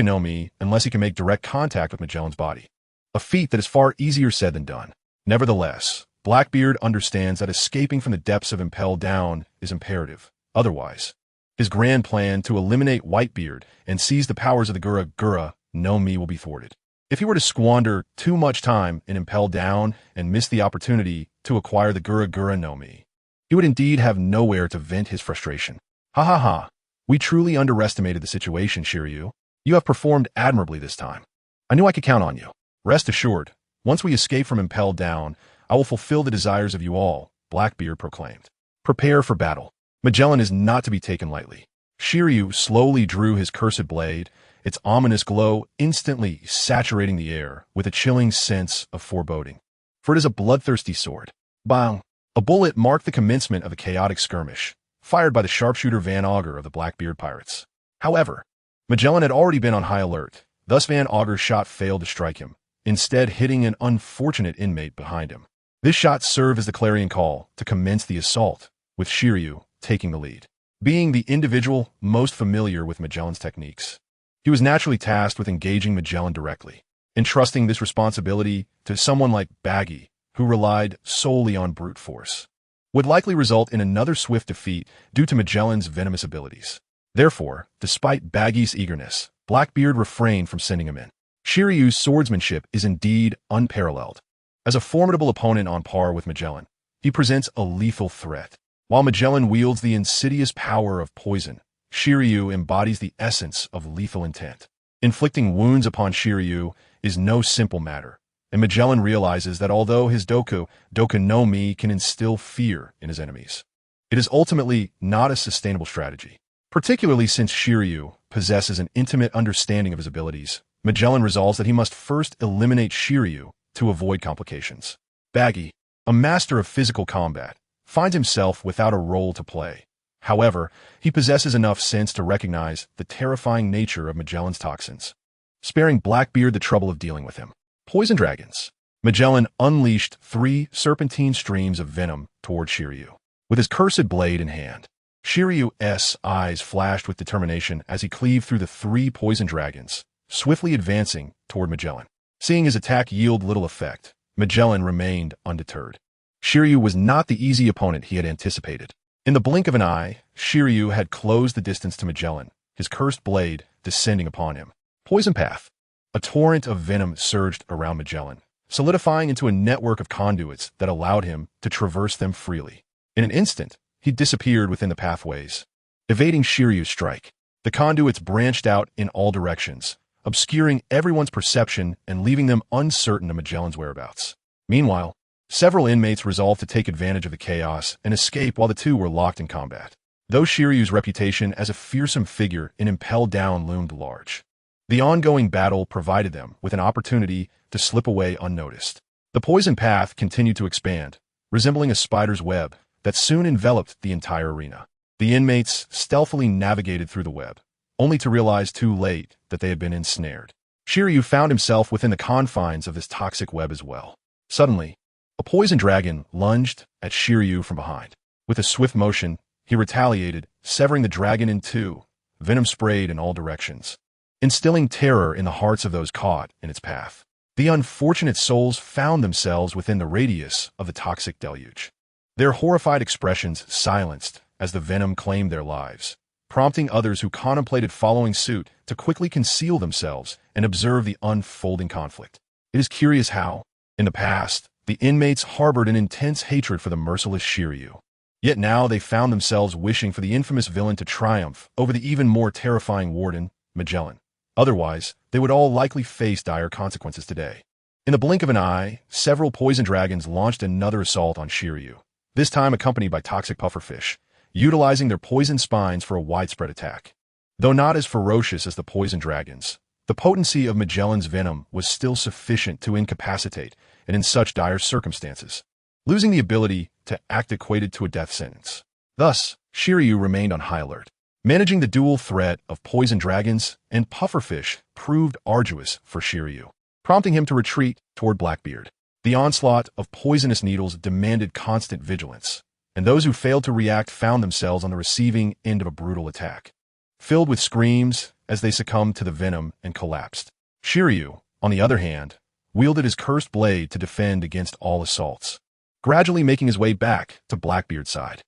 no Mi unless he can make direct contact with Magellan's body. A feat that is far easier said than done. Nevertheless, Blackbeard understands that escaping from the depths of Impel Down is imperative. Otherwise, his grand plan to eliminate Whitebeard and seize the powers of the Gura no Mi will be thwarted. If he were to squander too much time in Impel Down and miss the opportunity to acquire the Gura no Mi, he would indeed have nowhere to vent his frustration. Ha ha ha. We truly underestimated the situation, Shiryu. You have performed admirably this time. I knew I could count on you. Rest assured, once we escape from Impel Down, I will fulfill the desires of you all, Blackbeard proclaimed. Prepare for battle. Magellan is not to be taken lightly. Shiryu slowly drew his cursed blade, its ominous glow instantly saturating the air with a chilling sense of foreboding. For it is a bloodthirsty sword. Bang! A bullet marked the commencement of a chaotic skirmish, fired by the sharpshooter Van Augur of the Blackbeard pirates. However, Magellan had already been on high alert, thus Van Augur's shot failed to strike him, instead hitting an unfortunate inmate behind him. This shot served as the clarion call to commence the assault, with Shiryu taking the lead. Being the individual most familiar with Magellan's techniques, he was naturally tasked with engaging Magellan directly, entrusting this responsibility to someone like Baggy, who relied solely on brute force, would likely result in another swift defeat due to Magellan's venomous abilities. Therefore, despite Baggy's eagerness, Blackbeard refrained from sending him in. Shiryu's swordsmanship is indeed unparalleled. As a formidable opponent on par with Magellan, he presents a lethal threat. While Magellan wields the insidious power of poison, Shiryu embodies the essence of lethal intent. Inflicting wounds upon Shiryu is no simple matter, and Magellan realizes that although his Doku no Mi can instill fear in his enemies, it is ultimately not a sustainable strategy. Particularly since Shiryu possesses an intimate understanding of his abilities, Magellan resolves that he must first eliminate Shiryu to avoid complications. Baggy, a master of physical combat, finds himself without a role to play. However, he possesses enough sense to recognize the terrifying nature of Magellan's toxins, sparing Blackbeard the trouble of dealing with him. Poison dragons. Magellan unleashed 3 serpentine streams of venom toward Shiryu. With his cursed blade in hand, Shiryu's eyes flashed with determination as he cleaved through the 3 poison dragons, swiftly advancing toward Magellan. Seeing his attack yield little effect, Magellan remained undeterred. Shiryu was not the easy opponent he had anticipated. In the blink of an eye, Shiryu had closed the distance to Magellan, his cursed blade descending upon him. Poison path. A torrent of venom surged around Magellan, solidifying into a network of conduits that allowed him to traverse them freely. In an instant, he disappeared within the pathways, evading Shiryu's strike. The conduits branched out in all directions, obscuring everyone's perception and leaving them uncertain of Magellan's whereabouts. Meanwhile, several inmates resolved to take advantage of the chaos and escape while the two were locked in combat. Though Shiryu's reputation as a fearsome figure in Impel Down loomed large, the ongoing battle provided them with an opportunity to slip away unnoticed. The poison path continued to expand, resembling a spider's web that soon enveloped the entire arena. The inmates stealthily navigated through the web, only to realize too late that they had been ensnared. Shiryu found himself within the confines of this toxic web as well. Suddenly, a poison dragon lunged at Shiryu from behind. With a swift motion, He retaliated, severing the dragon in two, venom sprayed in all directions, instilling terror in the hearts of those caught in its path. The unfortunate souls found themselves within the radius of the toxic deluge. Their horrified expressions silenced as the venom claimed their lives, prompting others who contemplated following suit to quickly conceal themselves and observe the unfolding conflict. It is curious how, in the past, the inmates harbored an intense hatred for the merciless Shiryu. Yet now they found themselves wishing for the infamous villain to triumph over the even more terrifying warden, Magellan. Otherwise, they would all likely face dire consequences today. In the blink of an eye, several poison dragons launched another assault on Shiryu, this time accompanied by toxic pufferfish, utilizing their poison spines for a widespread attack. Though not as ferocious as the poison dragons, the potency of Magellan's venom was still sufficient to incapacitate, and in such dire circumstances, losing the ability to act equated to a death sentence. Thus, Shiryu remained on high alert. Managing the dual threat of poison dragons and pufferfish proved arduous for Shiryu, prompting him to retreat toward Blackbeard. The onslaught of poisonous needles demanded constant vigilance, and those who failed to react found themselves on the receiving end of a brutal attack, filled with screams as they succumbed to the venom and collapsed. Shiryu, on the other hand, wielded his cursed blade to defend against all assaults, gradually making his way back to Blackbeard's side.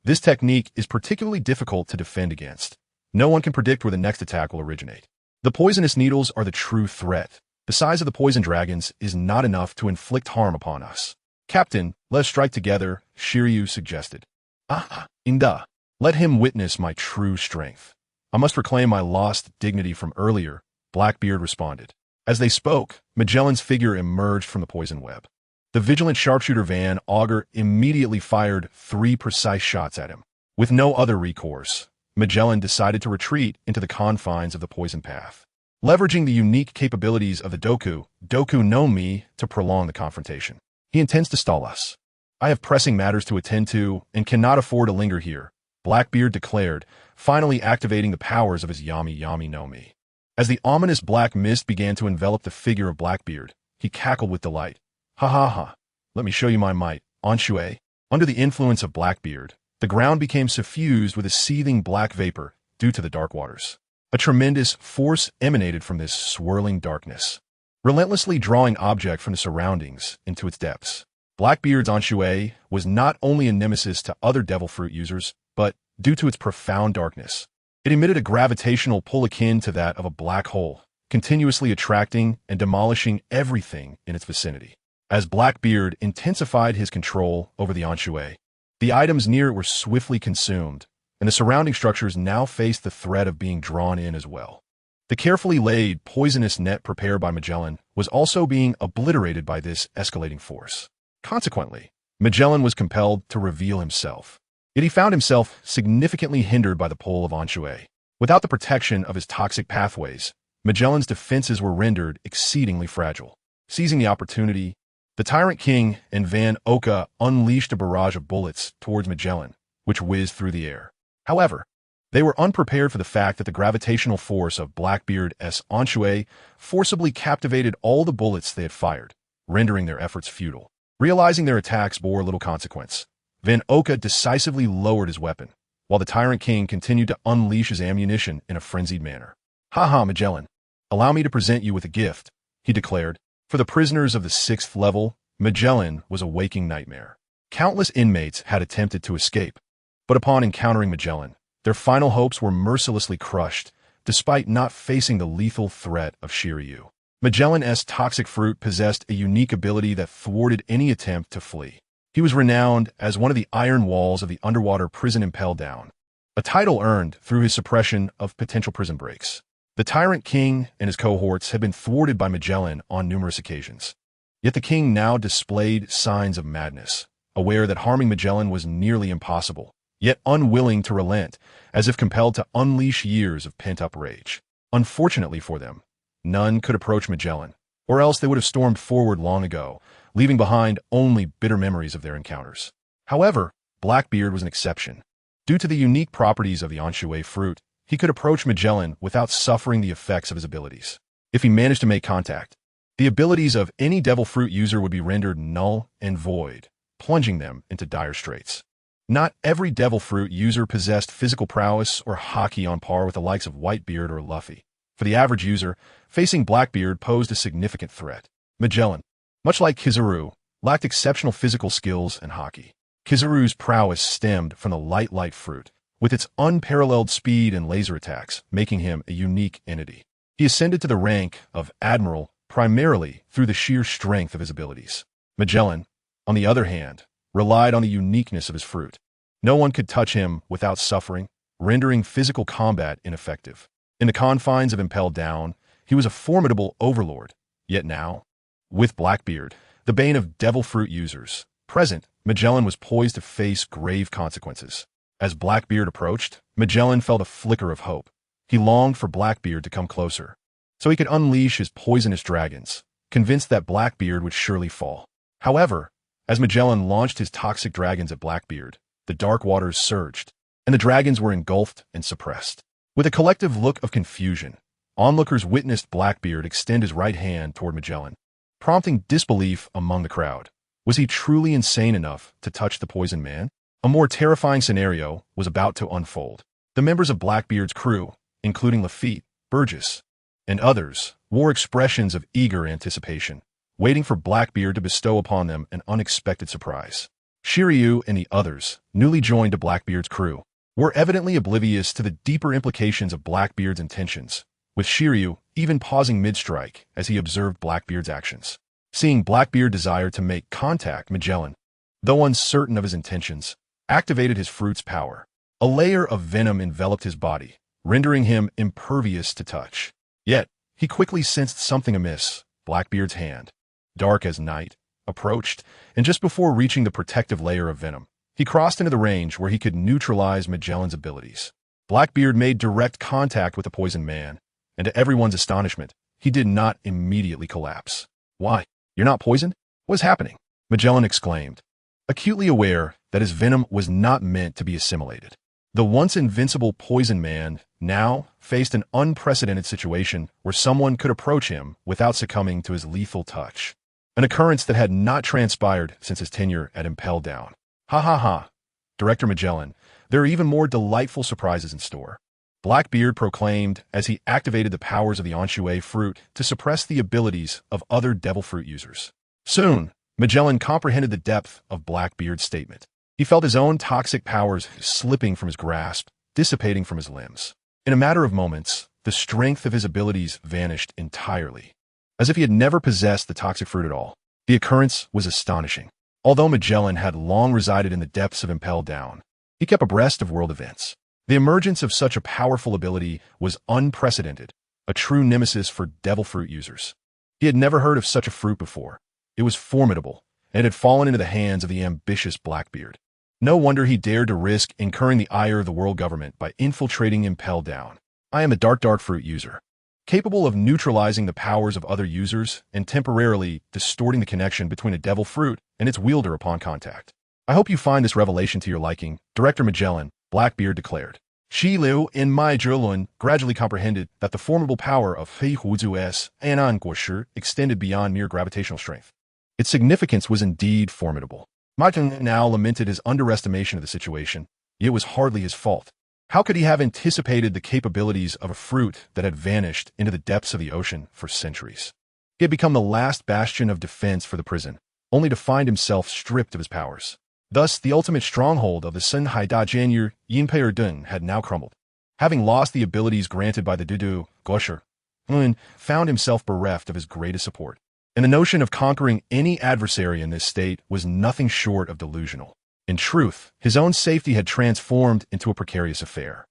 This technique is particularly difficult to defend against. No one can predict where the next attack will originate. The poisonous needles are the true threat. The size of the poison dragons is not enough to inflict harm upon us. Captain, let us strike together, Shiryu suggested. Inda. Let him witness my true strength. I must reclaim my lost dignity from earlier, Blackbeard responded. As they spoke, Magellan's figure emerged from the poison web. The vigilant sharpshooter Van Augur immediately fired 3 precise shots at him. With no other recourse, Magellan decided to retreat into the confines of the poison path, leveraging the unique capabilities of the Doku no Mi to prolong the confrontation. He intends to stall us. I have pressing matters to attend to and cannot afford to linger here, Blackbeard declared, finally activating the powers of his Yami no Mi. As the ominous black mist began to envelop the figure of Blackbeard, he cackled with delight. Ha ha ha, let me show you my might, Anshue. Under the influence of Blackbeard, the ground became suffused with a seething black vapor due to the dark waters. A tremendous force emanated from this swirling darkness, relentlessly drawing object from the surroundings into its depths. Blackbeard's Anshue was not only a nemesis to other devil fruit users, but, due to its profound darkness, it emitted a gravitational pull akin to that of a black hole, continuously attracting and demolishing everything in its vicinity. As Blackbeard intensified his control over the Anshue, the items near it were swiftly consumed, and the surrounding structures now faced the threat of being drawn in as well. The carefully laid, poisonous net prepared by Magellan was also being obliterated by this escalating force. Consequently, Magellan was compelled to reveal himself. Yet he found himself significantly hindered by the pull of Anshue. Without the protection of his toxic pathways, Magellan's defenses were rendered exceedingly fragile. Seizing the opportunity, the Tyrant King and Van Oka unleashed a barrage of bullets towards Magellan, which whizzed through the air. However, they were unprepared for the fact that the gravitational force of Blackbeard's Anshue forcibly captivated all the bullets they had fired, rendering their efforts futile. Realizing their attacks bore little consequence, Van Oka decisively lowered his weapon, while the Tyrant King continued to unleash his ammunition in a frenzied manner. "Ha, Magellan, allow me to present you with a gift," he declared. For the prisoners of the 6th level, Magellan was a waking nightmare. Countless inmates had attempted to escape, but upon encountering Magellan, their final hopes were mercilessly crushed, despite not facing the lethal threat of Shiryu. Magellan's toxic fruit possessed a unique ability that thwarted any attempt to flee. He was renowned as one of the iron walls of the underwater prison impelled down, a title earned through his suppression of potential prison breaks. The Tyrant King and his cohorts had been thwarted by Magellan on numerous occasions. Yet the king now displayed signs of madness, aware that harming Magellan was nearly impossible, yet unwilling to relent, as if compelled to unleash years of pent-up rage. Unfortunately for them, none could approach Magellan, or else they would have stormed forward long ago, leaving behind only bitter memories of their encounters. However, Blackbeard was an exception. Due to the unique properties of the Anshue fruit, he could approach Magellan without suffering the effects of his abilities. If he managed to make contact, the abilities of any devil fruit user would be rendered null and void, plunging them into dire straits. Not every devil fruit user possessed physical prowess or hockey on par with the likes of Whitebeard or Luffy. For the average user, facing Blackbeard posed a significant threat. Magellan, much like Kizaru, lacked exceptional physical skills and hockey. Kizaru's prowess stemmed from the light fruit, with its unparalleled speed and laser attacks, making him a unique entity. He ascended to the rank of Admiral primarily through the sheer strength of his abilities. Magellan, on the other hand, relied on the uniqueness of his fruit. No one could touch him without suffering, rendering physical combat ineffective. In the confines of Impelled Down, he was a formidable overlord. Yet now, with Blackbeard, the bane of devil fruit users, present, Magellan was poised to face grave consequences. As Blackbeard approached, Magellan felt a flicker of hope. He longed for Blackbeard to come closer, so he could unleash his poisonous dragons, convinced that Blackbeard would surely fall. However, as Magellan launched his toxic dragons at Blackbeard, the dark waters surged, and the dragons were engulfed and suppressed. With a collective look of confusion, onlookers witnessed Blackbeard extend his right hand toward Magellan, prompting disbelief among the crowd. Was he truly insane enough to touch the poisoned man? A more terrifying scenario was about to unfold. The members of Blackbeard's crew, including Lafitte, Burgess, and others, wore expressions of eager anticipation, waiting for Blackbeard to bestow upon them an unexpected surprise. Shiryu and the others, newly joined to Blackbeard's crew, were evidently oblivious to the deeper implications of Blackbeard's intentions, with Shiryu even pausing mid-strike as he observed Blackbeard's actions. Seeing Blackbeard desire to make contact, Magellan, though uncertain of his intentions, activated his fruit's power. A layer of venom enveloped his body, rendering him impervious to touch. Yet, he quickly sensed something amiss. Blackbeard's hand, dark as night, approached, and just before reaching the protective layer of venom, he crossed into the range where he could neutralize Magellan's abilities. Blackbeard made direct contact with the poisoned man, and to everyone's astonishment, he did not immediately collapse. "Why? You're not poisoned? What's happening?" Magellan exclaimed, acutely aware that his venom was not meant to be assimilated. The once invincible poison man now faced an unprecedented situation where someone could approach him without succumbing to his lethal touch. An occurrence that had not transpired since his tenure at Impelled Down. Ha ha ha, Director Magellan, there are even more delightful surprises in store. Blackbeard proclaimed as he activated the powers of the Anshue fruit to suppress the abilities of other devil fruit users. Soon, Magellan comprehended the depth of Blackbeard's statement. He felt his own toxic powers slipping from his grasp, dissipating from his limbs. In a matter of moments, the strength of his abilities vanished entirely, as if he had never possessed the toxic fruit at all. The occurrence was astonishing. Although Magellan had long resided in the depths of Impelled Down, he kept abreast of world events. The emergence of such a powerful ability was unprecedented, a true nemesis for devil fruit users. He had never heard of such a fruit before. It was formidable, and it had fallen into the hands of the ambitious Blackbeard. No wonder he dared to risk incurring the ire of the world government by infiltrating Impelled Down. I am a dark fruit user, capable of neutralizing the powers of other users and temporarily distorting the connection between a devil fruit and its wielder upon contact. I hope you find this revelation to your liking, Director Magellan, Blackbeard declared. Shi Liu and Mai Zhelun gradually comprehended that the formidable power of Fei Huzu's Anan Guoshi extended beyond mere gravitational strength. Its significance was indeed formidable. Ma Zheng now lamented his underestimation of the situation. It was hardly his fault. How could he have anticipated the capabilities of a fruit that had vanished into the depths of the ocean for centuries? He had become the last bastion of defense for the prison, only to find himself stripped of his powers. Thus, the ultimate stronghold of the Senhai Dajianyu Yinpei Dun had now crumbled. Having lost the abilities granted by the Dudu, Guoshi, Un found himself bereft of his greatest support. And the notion of conquering any adversary in this state was nothing short of delusional. In truth, his own safety had transformed into a precarious affair.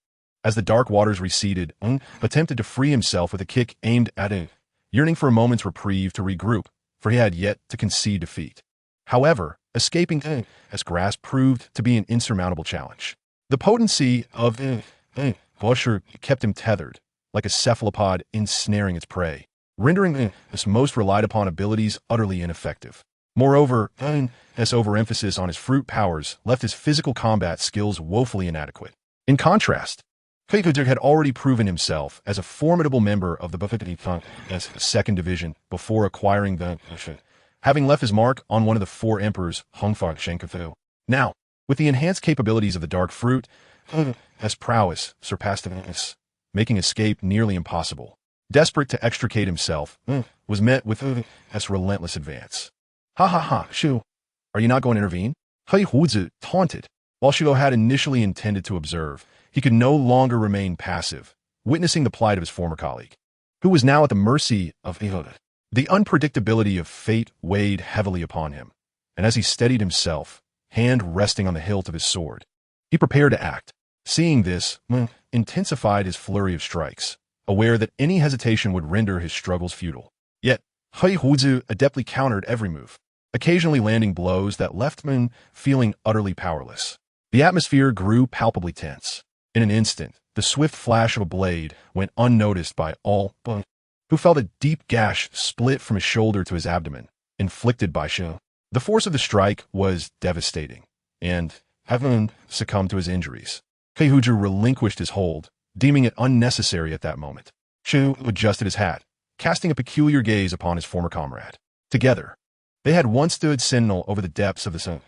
As the dark waters receded, Un attempted to free himself with a kick aimed at him, yearning for a moment's reprieve to regroup, for he had yet to concede defeat. However, escaping Un's grasp proved to be an insurmountable challenge. The potency of Guoshi kept him tethered, like a cephalopod ensnaring its prey, rendering his most relied-upon abilities utterly ineffective. Moreover, Un's overemphasis on his fruit powers left his physical combat skills woefully inadequate. In contrast, Keikuder had already proven himself as a formidable member of the Buffet's 2nd Division before acquiring the having left his mark on one of the 4 emperors, Hongfa Shenkafu. Now, With the enhanced capabilities of the dark fruit, S prowess surpassed us, making escape nearly impossible. Desperate to extricate himself, was met with S relentless advance. Ha ha ha, Shu. Are you not going to intervene? Hui Huzi taunted. While Shu had initially intended to observe, he could no longer remain passive, witnessing the plight of his former colleague, who was now at the mercy of Ihoda. The unpredictability of fate weighed heavily upon him, and as he steadied himself, hand resting on the hilt of his sword, he prepared to act. Seeing this, intensified his flurry of strikes, aware that any hesitation would render his struggles futile. Yet, Hui Huzi adeptly countered every move, occasionally landing blows that left Moon feeling utterly powerless. The atmosphere grew palpably tense. In an instant, the swift flash of a blade went unnoticed by all who felt a deep gash split from his shoulder to his abdomen, inflicted by Shu. The force of the strike was devastating, and having succumbed to his injuries, Keihuju relinquished his hold, deeming it unnecessary at that moment. Shu adjusted his hat, casting a peculiar gaze upon his former comrade. Together, they had once stood sentinel over the depths of the sun,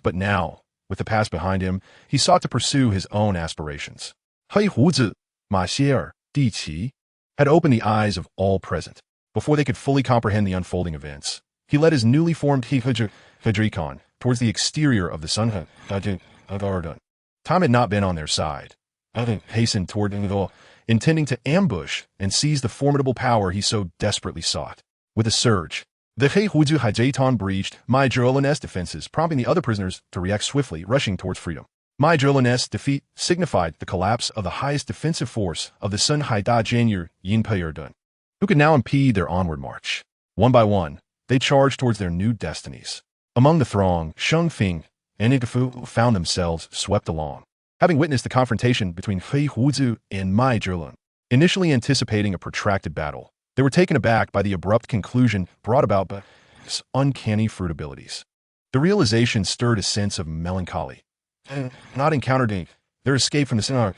but now, with the past behind him, he sought to pursue his own aspirations. Hui Huzi, ma xier, Di Qi, had opened the eyes of all present. Before they could fully comprehend the unfolding events, he led his newly formed Hidrikon towards the exterior of the Sun Garden. Time had not been on their side. Hastened toward Ngo, intending to ambush and seize the formidable power he so desperately sought. With a surge, the Heihuju Hajaiton breached Mai Jurlanes' defenses, prompting the other prisoners to react swiftly, rushing towards freedom. Mai Jurlanes' defeat signified the collapse of the highest defensive force of the Sun Haida Janyur Yinpayerdun, who could now impede their onward march. One by one, they charged towards their new destinies. Among the throng, Sheng Fing and Igafu found themselves swept along, having witnessed the confrontation between Hui Huzi and Mai Jurlun. Initially anticipating a protracted battle, they were taken aback by the abrupt conclusion brought about by his uncanny fruit abilities. The realization stirred a sense of melancholy. Not encountering their escape from the seminar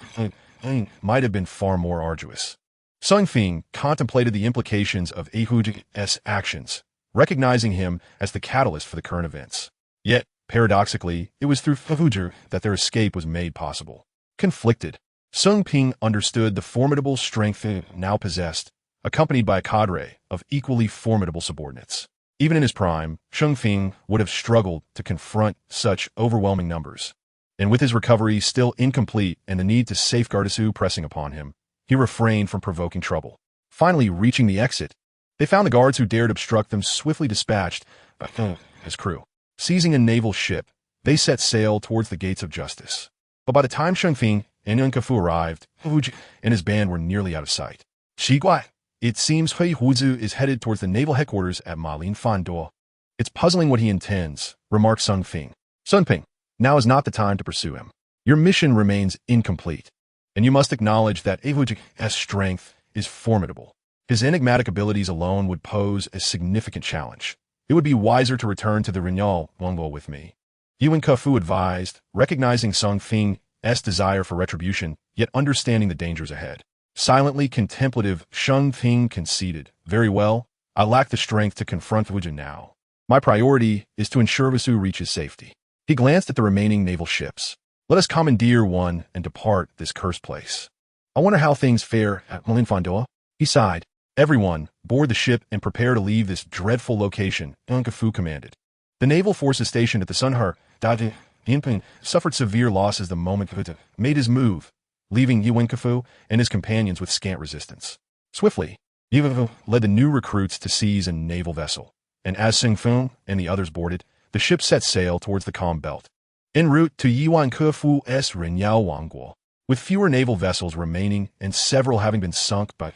might have been far more arduous. Sung Fing contemplated the implications of Eihuji's actions, recognizing him as the catalyst for the current events. Yet, paradoxically, it was through Fuhuju that their escape was made possible. Conflicted, Sung Ping understood the formidable strength he now possessed, accompanied by a cadre of equally formidable subordinates. Even in his prime, Sheng Fing would have struggled to confront such overwhelming numbers. And with his recovery still incomplete and the need to safeguard Isu pressing upon him, he refrained from provoking trouble. Finally reaching the exit, they found the guards who dared obstruct them swiftly dispatched by his crew. Seizing a naval ship, they set sail towards the gates of justice. But by the time Sheng Fing and Yunkafu arrived, Huji and his band were nearly out of sight. Shiguai, it seems Hui Huzi is headed towards the naval headquarters at Malin Fanduo. It's puzzling what he intends, remarked Sung Fing. Sun Ping, now is not the time to pursue him. Your mission remains incomplete, and you must acknowledge that Eihuji's strength is formidable. His enigmatic abilities alone would pose a significant challenge. It would be wiser to return to the Rinyal Wangbo with me. Yuan Kefu advised, recognizing Sung Fing's desire for retribution, yet understanding the dangers ahead. Silently contemplative, Sheng Fing conceded, very well, I lack the strength to confront Wujin now. My priority is to ensure Visu reaches safety. He glanced at the remaining naval ships. Let us commandeer one and depart this cursed place. I wonder how things fare at Malinfandoa. He sighed. Everyone, board the ship and prepare to leave this dreadful location, Unkafu commanded. The naval forces stationed at the Sunhar, Dadi, Yinping, suffered severe losses the moment Huta made his move, leaving Yuenkafu and his companions with scant resistance. Swiftly, Yuenkafu led the new recruits to seize a naval vessel, and as Singfeng and the others boarded, the ship set sail towards the calm belt, en route to Yuankefu's Rinyao Wangguo, with fewer naval vessels remaining and several having been sunk by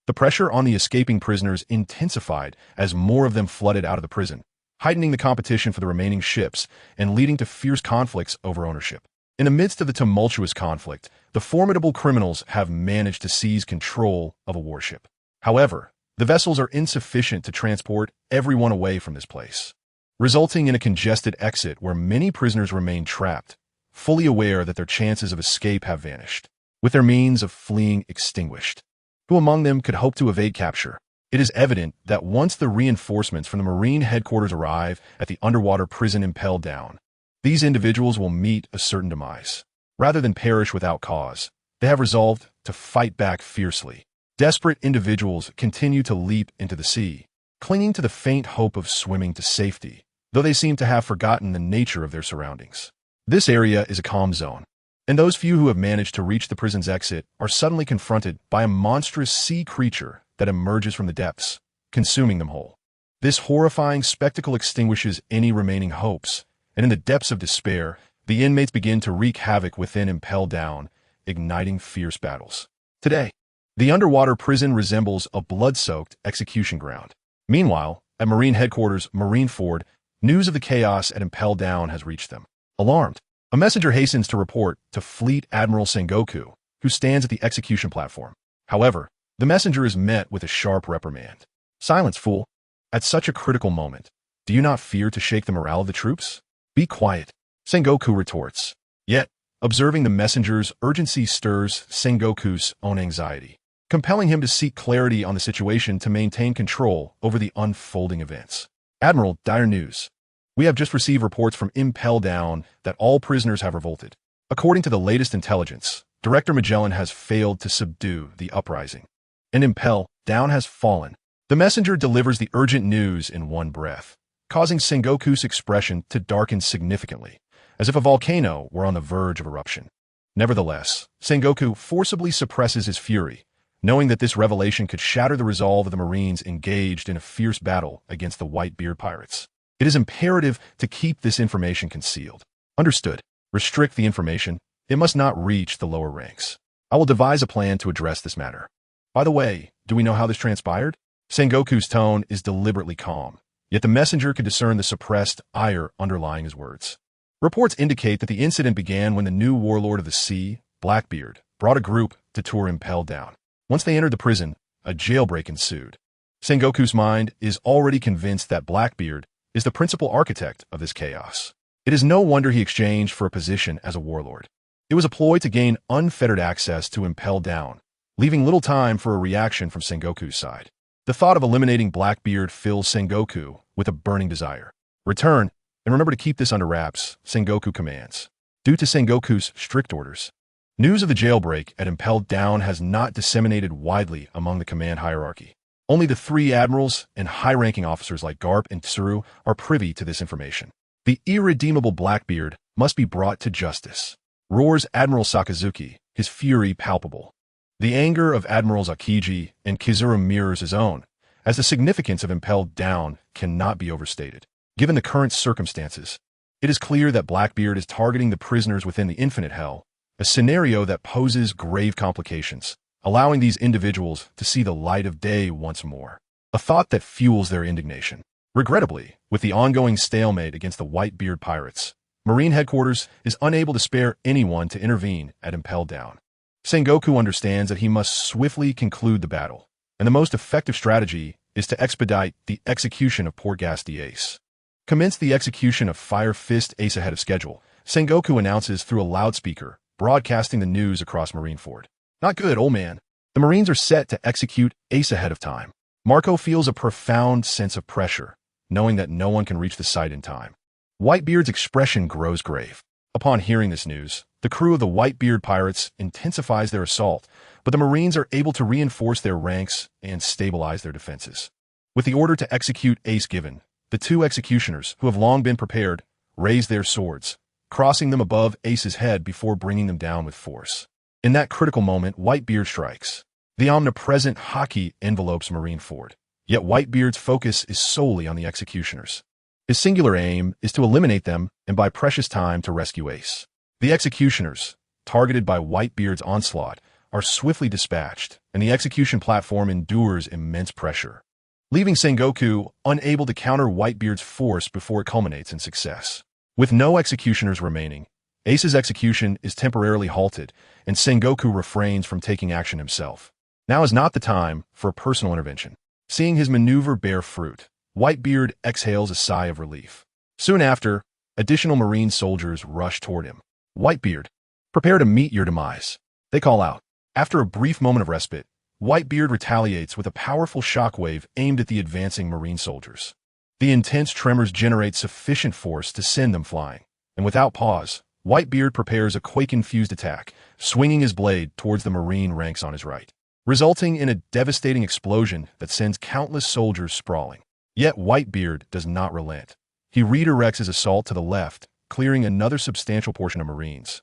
The pressure on the escaping prisoners intensified as more of them flooded out of the prison, heightening the competition for the remaining ships and leading to fierce conflicts over ownership. In the midst of the tumultuous conflict, the formidable criminals have managed to seize control of a warship. However, the vessels are insufficient to transport everyone away from this place, resulting in a congested exit where many prisoners remain trapped, fully aware that their chances of escape have vanished, with their means of fleeing extinguished. Who among them could hope to evade capture? It is evident that once the reinforcements from the Marine headquarters arrive at the underwater prison impelled down, these individuals will meet a certain demise. Rather than perish without cause, they have resolved to fight back fiercely. Desperate individuals continue to leap into the sea, clinging to the faint hope of swimming to safety, though they seem to have forgotten the nature of their surroundings. This area is a calm zone, and those few who have managed to reach the prison's exit are suddenly confronted by a monstrous sea creature that emerges from the depths, consuming them whole. This horrifying spectacle extinguishes any remaining hopes, and in the depths of despair, the inmates begin to wreak havoc within Impel Down, igniting fierce battles. Today, the underwater prison resembles a blood-soaked execution ground. Meanwhile, at Marine Headquarters Marineford, news of the chaos at Impel Down has reached them. Alarmed, a messenger hastens to report to Fleet Admiral Sengoku, who stands at the execution platform. However, the messenger is met with a sharp reprimand. "Silence, fool. At such a critical moment, do you not fear to shake the morale of the troops? Be quiet," Sengoku retorts. Yet, observing the messenger's urgency stirs Sengoku's own anxiety, compelling him to seek clarity on the situation to maintain control over the unfolding events. "Admiral, dire news. We have just received reports from Impel Down that all prisoners have revolted. According to the latest intelligence, Director Magellan has failed to subdue the uprising, and Impel Down has fallen." The messenger delivers the urgent news in one breath, causing Sengoku's expression to darken significantly, as if a volcano were on the verge of eruption. Nevertheless, Sengoku forcibly suppresses his fury, knowing that this revelation could shatter the resolve of the Marines engaged in a fierce battle against the Whitebeard pirates. It is imperative to keep this information concealed. Understood. Restrict the information. It must not reach the lower ranks. I will devise a plan to address this matter. By the way, do we know how this transpired? Sengoku's tone is deliberately calm, yet the messenger could discern the suppressed ire underlying his words. Reports indicate that the incident began when the new warlord of the sea, Blackbeard, brought a group to tour Impel Down. Once they entered the prison, a jailbreak ensued. Sengoku's mind is already convinced that Blackbeard is the principal architect of this chaos. It is no wonder he exchanged for a position as a warlord. It was a ploy to gain unfettered access to Impel Down, leaving little time for a reaction from Sengoku's side. The thought of eliminating Blackbeard fills Sengoku with a burning desire. "Return, and remember to keep this under wraps," Sengoku commands. Due to Sengoku's strict orders, news of the jailbreak at Impel Down has not disseminated widely among the command hierarchy. Only the three admirals and high-ranking officers like Garp and Tsuru are privy to this information. "The irredeemable Blackbeard must be brought to justice," roars Admiral Sakazuki, his fury palpable. The anger of Admirals Akiji and Kizura mirrors his own, as the significance of Impel Down cannot be overstated. Given the current circumstances, it is clear that Blackbeard is targeting the prisoners within the Infinite Hell, a scenario that poses grave complications, allowing these individuals to see the light of day once more. A thought that fuels their indignation. Regrettably, with the ongoing stalemate against the Whitebeard pirates, Marine Headquarters is unable to spare anyone to intervene at Impel Down. Sengoku understands that he must swiftly conclude the battle, and the most effective strategy is to expedite the execution of Portgasti Ace. Commence the execution of Fire Fist Ace ahead of schedule, Sengoku announces through a loudspeaker, broadcasting the news across Marineford. "Not good, old man. The Marines are set to execute Ace ahead of time." Marco feels a profound sense of pressure, knowing that no one can reach the site in time. Whitebeard's expression grows grave. Upon hearing this news, the crew of the Whitebeard pirates intensifies their assault, but the Marines are able to reinforce their ranks and stabilize their defenses. With the order to execute Ace given, the two executioners, who have long been prepared, raise their swords, crossing them above Ace's head before bringing them down with force. In that critical moment, Whitebeard strikes. The omnipresent Haki envelopes Marineford, yet Whitebeard's focus is solely on the executioners. His singular aim is to eliminate them and buy precious time to rescue Ace. The executioners, targeted by Whitebeard's onslaught, are swiftly dispatched, and the execution platform endures immense pressure, leaving Sengoku unable to counter Whitebeard's force before it culminates in success. With no executioners remaining, Ace's execution is temporarily halted, and Sengoku refrains from taking action himself. Now is not the time for a personal intervention. Seeing his maneuver bear fruit, Whitebeard exhales a sigh of relief. Soon after, additional Marine soldiers rush toward him. "Whitebeard, prepare to meet your demise," they call out. After a brief moment of respite, Whitebeard retaliates with a powerful shockwave aimed at the advancing Marine soldiers. The intense tremors generate sufficient force to send them flying, and without pause, Whitebeard prepares a quake-infused attack, swinging his blade towards the Marine ranks on his right, resulting in a devastating explosion that sends countless soldiers sprawling. Yet Whitebeard does not relent. He redirects his assault to the left, clearing another substantial portion of Marines.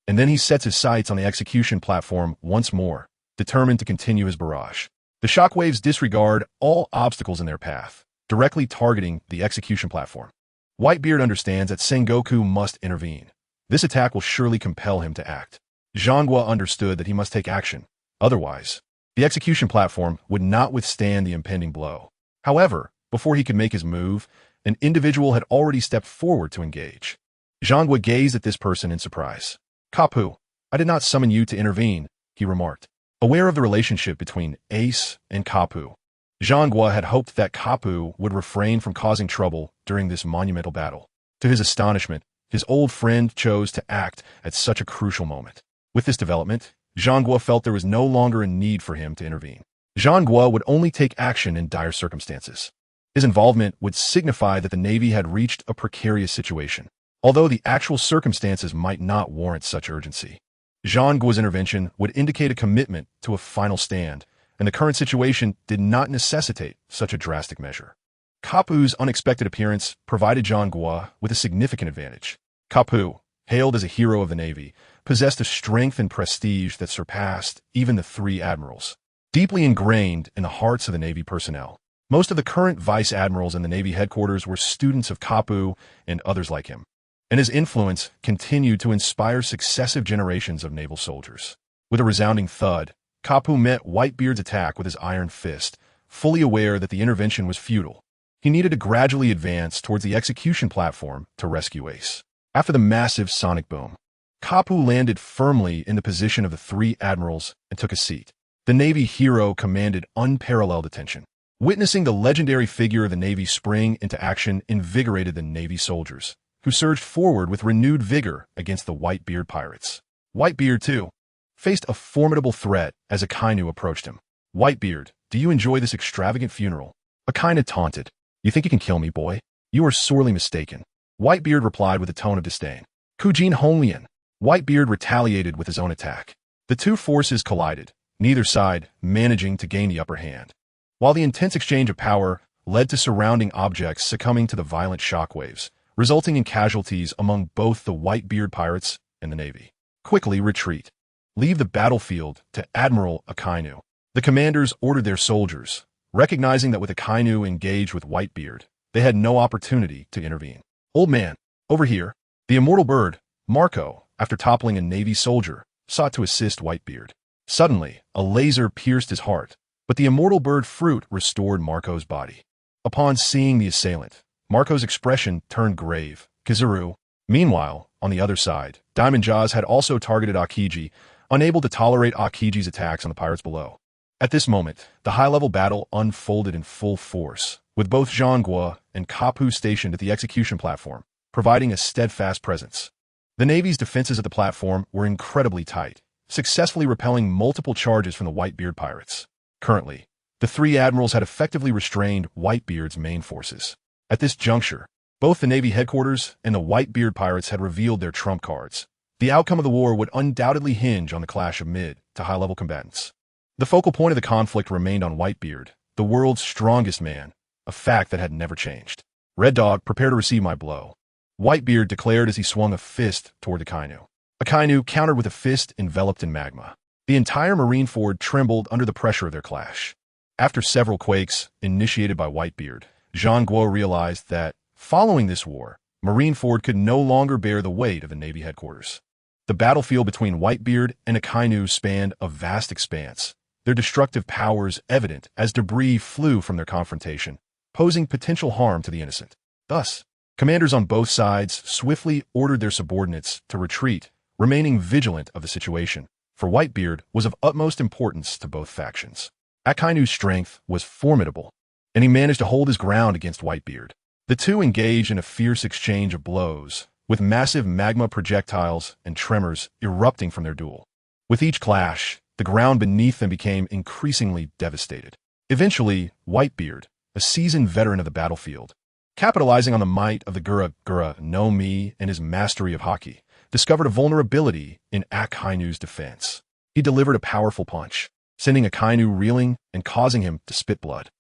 And then he sets his sights on the execution platform once more, determined to continue his barrage. The shockwaves disregard all obstacles in their path, directly targeting the execution platform. Whitebeard understands that Sengoku must intervene. This attack will surely compel him to act. Zhangguo understood that he must take action. Otherwise, the execution platform would not withstand the impending blow. However, before he could make his move, an individual had already stepped forward to engage. Zhangguo gazed at this person in surprise. "Kapu, I did not summon you to intervene," he remarked. Aware of the relationship between Ace and Kapu, Zhangguo had hoped that Kapu would refrain from causing trouble during this monumental battle. To his astonishment, his old friend chose to act at such a crucial moment. With this development, Zhangguo felt there was no longer a need for him to intervene. Zhangguo would only take action in dire circumstances. His involvement would signify that the Navy had reached a precarious situation, although the actual circumstances might not warrant such urgency. Zhangguo's intervention would indicate a commitment to a final stand, and the current situation did not necessitate such a drastic measure. Kapu's unexpected appearance provided Zhangguo with a significant advantage. Kapu, hailed as a hero of the Navy, possessed a strength and prestige that surpassed even the three admirals. Deeply ingrained in the hearts of the Navy personnel, most of the current vice admirals in the Navy headquarters were students of Kapu and others like him, and his influence continued to inspire successive generations of naval soldiers. With a resounding thud, Kapu met Whitebeard's attack with his iron fist, fully aware that the intervention was futile. He needed to gradually advance towards the execution platform to rescue Ace. After the massive sonic boom, Kapu landed firmly in the position of the three admirals and took a seat. The Navy hero commanded unparalleled attention. Witnessing the legendary figure of the Navy spring into action invigorated the Navy soldiers, who surged forward with renewed vigor against the Whitebeard pirates. Whitebeard, too, faced a formidable threat as Akainu approached him. "Whitebeard, do you enjoy this extravagant funeral?" Akainu taunted. "You think you can kill me, boy? You are sorely mistaken." Whitebeard replied with a tone of disdain. "Kujin Honglian." Whitebeard retaliated with his own attack. The two forces collided, neither side managing to gain the upper hand. While the intense exchange of power led to surrounding objects succumbing to the violent shockwaves, resulting in casualties among both the Whitebeard pirates and the Navy. "Quickly retreat. Leave the battlefield to Admiral Akainu." The commanders ordered their soldiers, recognizing that with Akainu engaged with Whitebeard, they had no opportunity to intervene. "Old man, over here." The immortal bird, Marco, after toppling a Navy soldier, sought to assist Whitebeard. Suddenly, a laser pierced his heart, but the immortal bird fruit restored Marco's body. Upon seeing the assailant, Marco's expression turned grave. Kizaru. Meanwhile, on the other side, Diamond Jaws had also targeted Akiji, unable to tolerate Akiji's attacks on the pirates below. At this moment, the high-level battle unfolded in full force, with both Zhangguo and Kapu stationed at the execution platform, providing a steadfast presence. The Navy's defenses at the platform were incredibly tight, successfully repelling multiple charges from the Whitebeard pirates. Currently, the three admirals had effectively restrained Whitebeard's main forces. At this juncture, both the Navy headquarters and the Whitebeard pirates had revealed their trump cards. The outcome of the war would undoubtedly hinge on the clash of mid to high-level combatants. The focal point of the conflict remained on Whitebeard, the world's strongest man, a fact that had never changed. "Red Dog, prepare to receive my blow," Whitebeard declared as he swung a fist toward Akainu. Akainu countered with a fist enveloped in magma. The entire Marine Ford trembled under the pressure of their clash. After several quakes initiated by Whitebeard, Zhangguo realized that, following this war, Marine Ford could no longer bear the weight of the Navy headquarters. The battlefield between Whitebeard and Akainu spanned a vast expanse, their destructive powers evident as debris flew from their confrontation, posing potential harm to the innocent. Thus, commanders on both sides swiftly ordered their subordinates to retreat, remaining vigilant of the situation, for Whitebeard was of utmost importance to both factions. Akainu's strength was formidable, and he managed to hold his ground against Whitebeard. The two engaged in a fierce exchange of blows, with massive magma projectiles and tremors erupting from their duel. With each clash, the ground beneath them became increasingly devastated. Eventually, Whitebeard, a seasoned veteran of the battlefield, capitalizing on the might of the Gura no Mi and his mastery of hockey, discovered a vulnerability in Akainu's defense. He delivered a powerful punch, sending Akainu reeling and causing him to spit blood.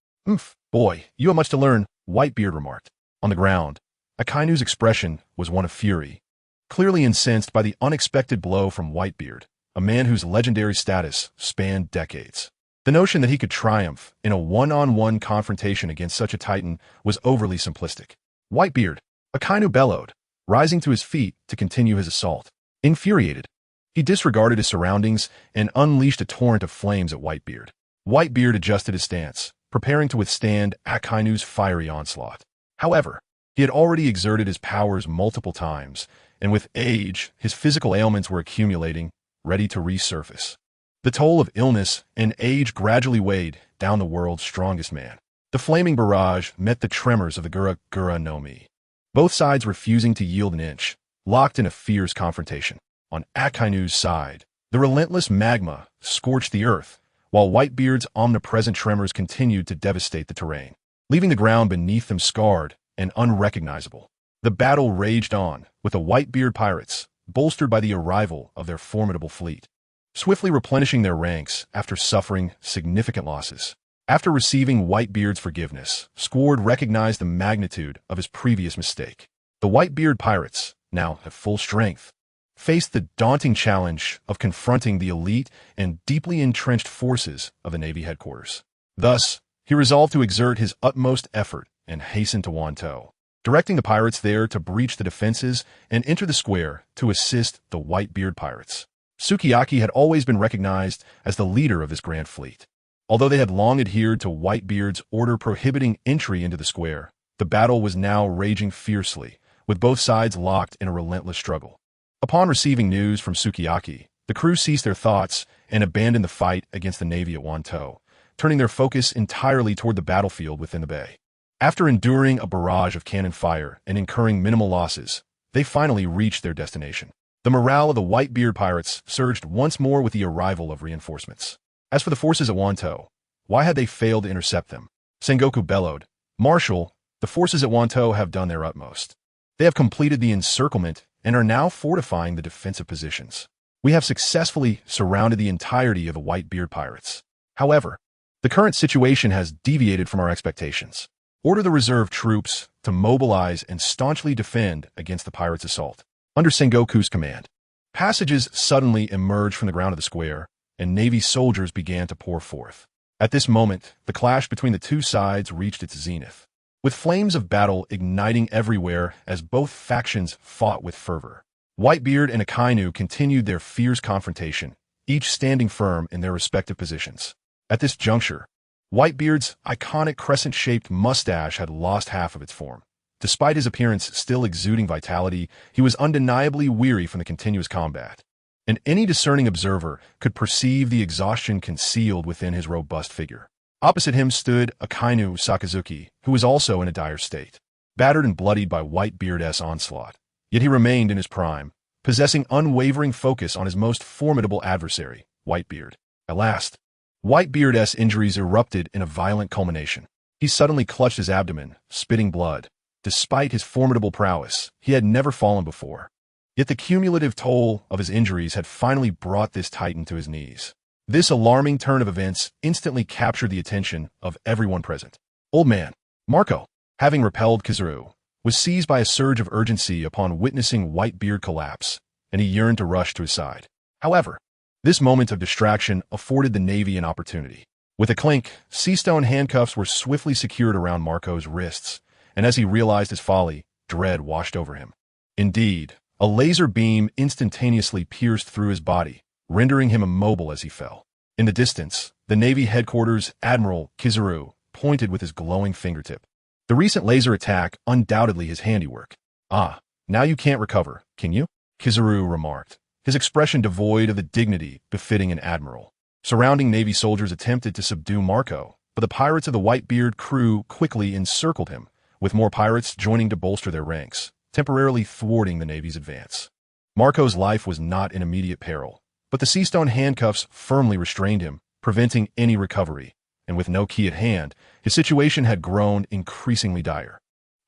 Boy, you have much to learn, Whitebeard remarked. On the ground, Akainu's expression was one of fury, clearly incensed by the unexpected blow from Whitebeard, a man whose legendary status spanned decades. The notion that he could triumph in a one-on-one confrontation against such a titan was overly simplistic. Whitebeard, Akainu bellowed, rising to his feet to continue his assault. Infuriated, he disregarded his surroundings and unleashed a torrent of flames at Whitebeard. Whitebeard adjusted his stance, preparing to withstand Akainu's fiery onslaught. However, he had already exerted his powers multiple times, and with age, his physical ailments were accumulating, ready to resurface. The toll of illness and age gradually weighed down the world's strongest man. The flaming barrage met the tremors of the Gura no Mi, both sides refusing to yield an inch, locked in a fierce confrontation. On Akainu's side, the relentless magma scorched the earth, while Whitebeard's omnipresent tremors continued to devastate the terrain, leaving the ground beneath them scarred and unrecognizable. The battle raged on, with the Whitebeard pirates, bolstered by the arrival of their formidable fleet, swiftly replenishing their ranks after suffering significant losses. After receiving Whitebeard's forgiveness, Squard recognized the magnitude of his previous mistake. The Whitebeard pirates, now at full strength, faced the daunting challenge of confronting the elite and deeply entrenched forces of the Navy headquarters. Thus, he resolved to exert his utmost effort and hasten to Wanto, directing the pirates there to breach the defenses and enter the square to assist the Whitebeard pirates. Sukiyaki had always been recognized as the leader of this grand fleet. Although they had long adhered to Whitebeard's order prohibiting entry into the square, the battle was now raging fiercely, with both sides locked in a relentless struggle. Upon receiving news from Sukiyaki, the crew ceased their thoughts and abandoned the fight against the Navy at Wanto, turning their focus entirely toward the battlefield within the bay. After enduring a barrage of cannon fire and incurring minimal losses, they finally reached their destination. The morale of the Whitebeard pirates surged once more with the arrival of reinforcements. As for the forces at Wanto, why had they failed to intercept them? Sengoku bellowed, "Marshal, the forces at Wanto have done their utmost. They have completed the encirclement and are now fortifying the defensive positions. We have successfully surrounded the entirety of the Whitebeard pirates. However, the current situation has deviated from our expectations. Order the reserve troops to mobilize and staunchly defend against the pirates' assault." Under Sengoku's command, passages suddenly emerged from the ground of the square, and Navy soldiers began to pour forth. At this moment, the clash between the two sides reached its zenith, with flames of battle igniting everywhere as both factions fought with fervor. Whitebeard and Akainu continued their fierce confrontation, each standing firm in their respective positions. At this juncture, Whitebeard's iconic crescent-shaped mustache had lost half of its form. Despite his appearance still exuding vitality, he was undeniably weary from the continuous combat, and any discerning observer could perceive the exhaustion concealed within his robust figure. Opposite him stood Akainu Sakazuki, who was also in a dire state, battered and bloodied by Whitebeard's onslaught. Yet he remained in his prime, possessing unwavering focus on his most formidable adversary, Whitebeard. At last, Whitebeard's injuries erupted in a violent culmination. He suddenly clutched his abdomen, spitting blood. Despite his formidable prowess, he had never fallen before. Yet the cumulative toll of his injuries had finally brought this titan to his knees. This alarming turn of events instantly captured the attention of everyone present. Old man, Marco, having repelled Kizuru, was seized by a surge of urgency upon witnessing Whitebeard collapse, and he yearned to rush to his side. However, this moment of distraction afforded the Navy an opportunity. With a clink, sea-stone handcuffs were swiftly secured around Marco's wrists, and as he realized his folly, dread washed over him. Indeed, a laser beam instantaneously pierced through his body, rendering him immobile as he fell. In the distance, the Navy headquarters Admiral Kizuru pointed with his glowing fingertip. The recent laser attack undoubtedly his handiwork. "Ah, now you can't recover, can you?" Kizuru remarked, his expression devoid of the dignity befitting an admiral. Surrounding Navy soldiers attempted to subdue Marco, but the pirates of the Whitebeard crew quickly encircled him, with more pirates joining to bolster their ranks, temporarily thwarting the Navy's advance. Marco's life was not in immediate peril, but the sea-stone handcuffs firmly restrained him, preventing any recovery, and with no key at hand, his situation had grown increasingly dire.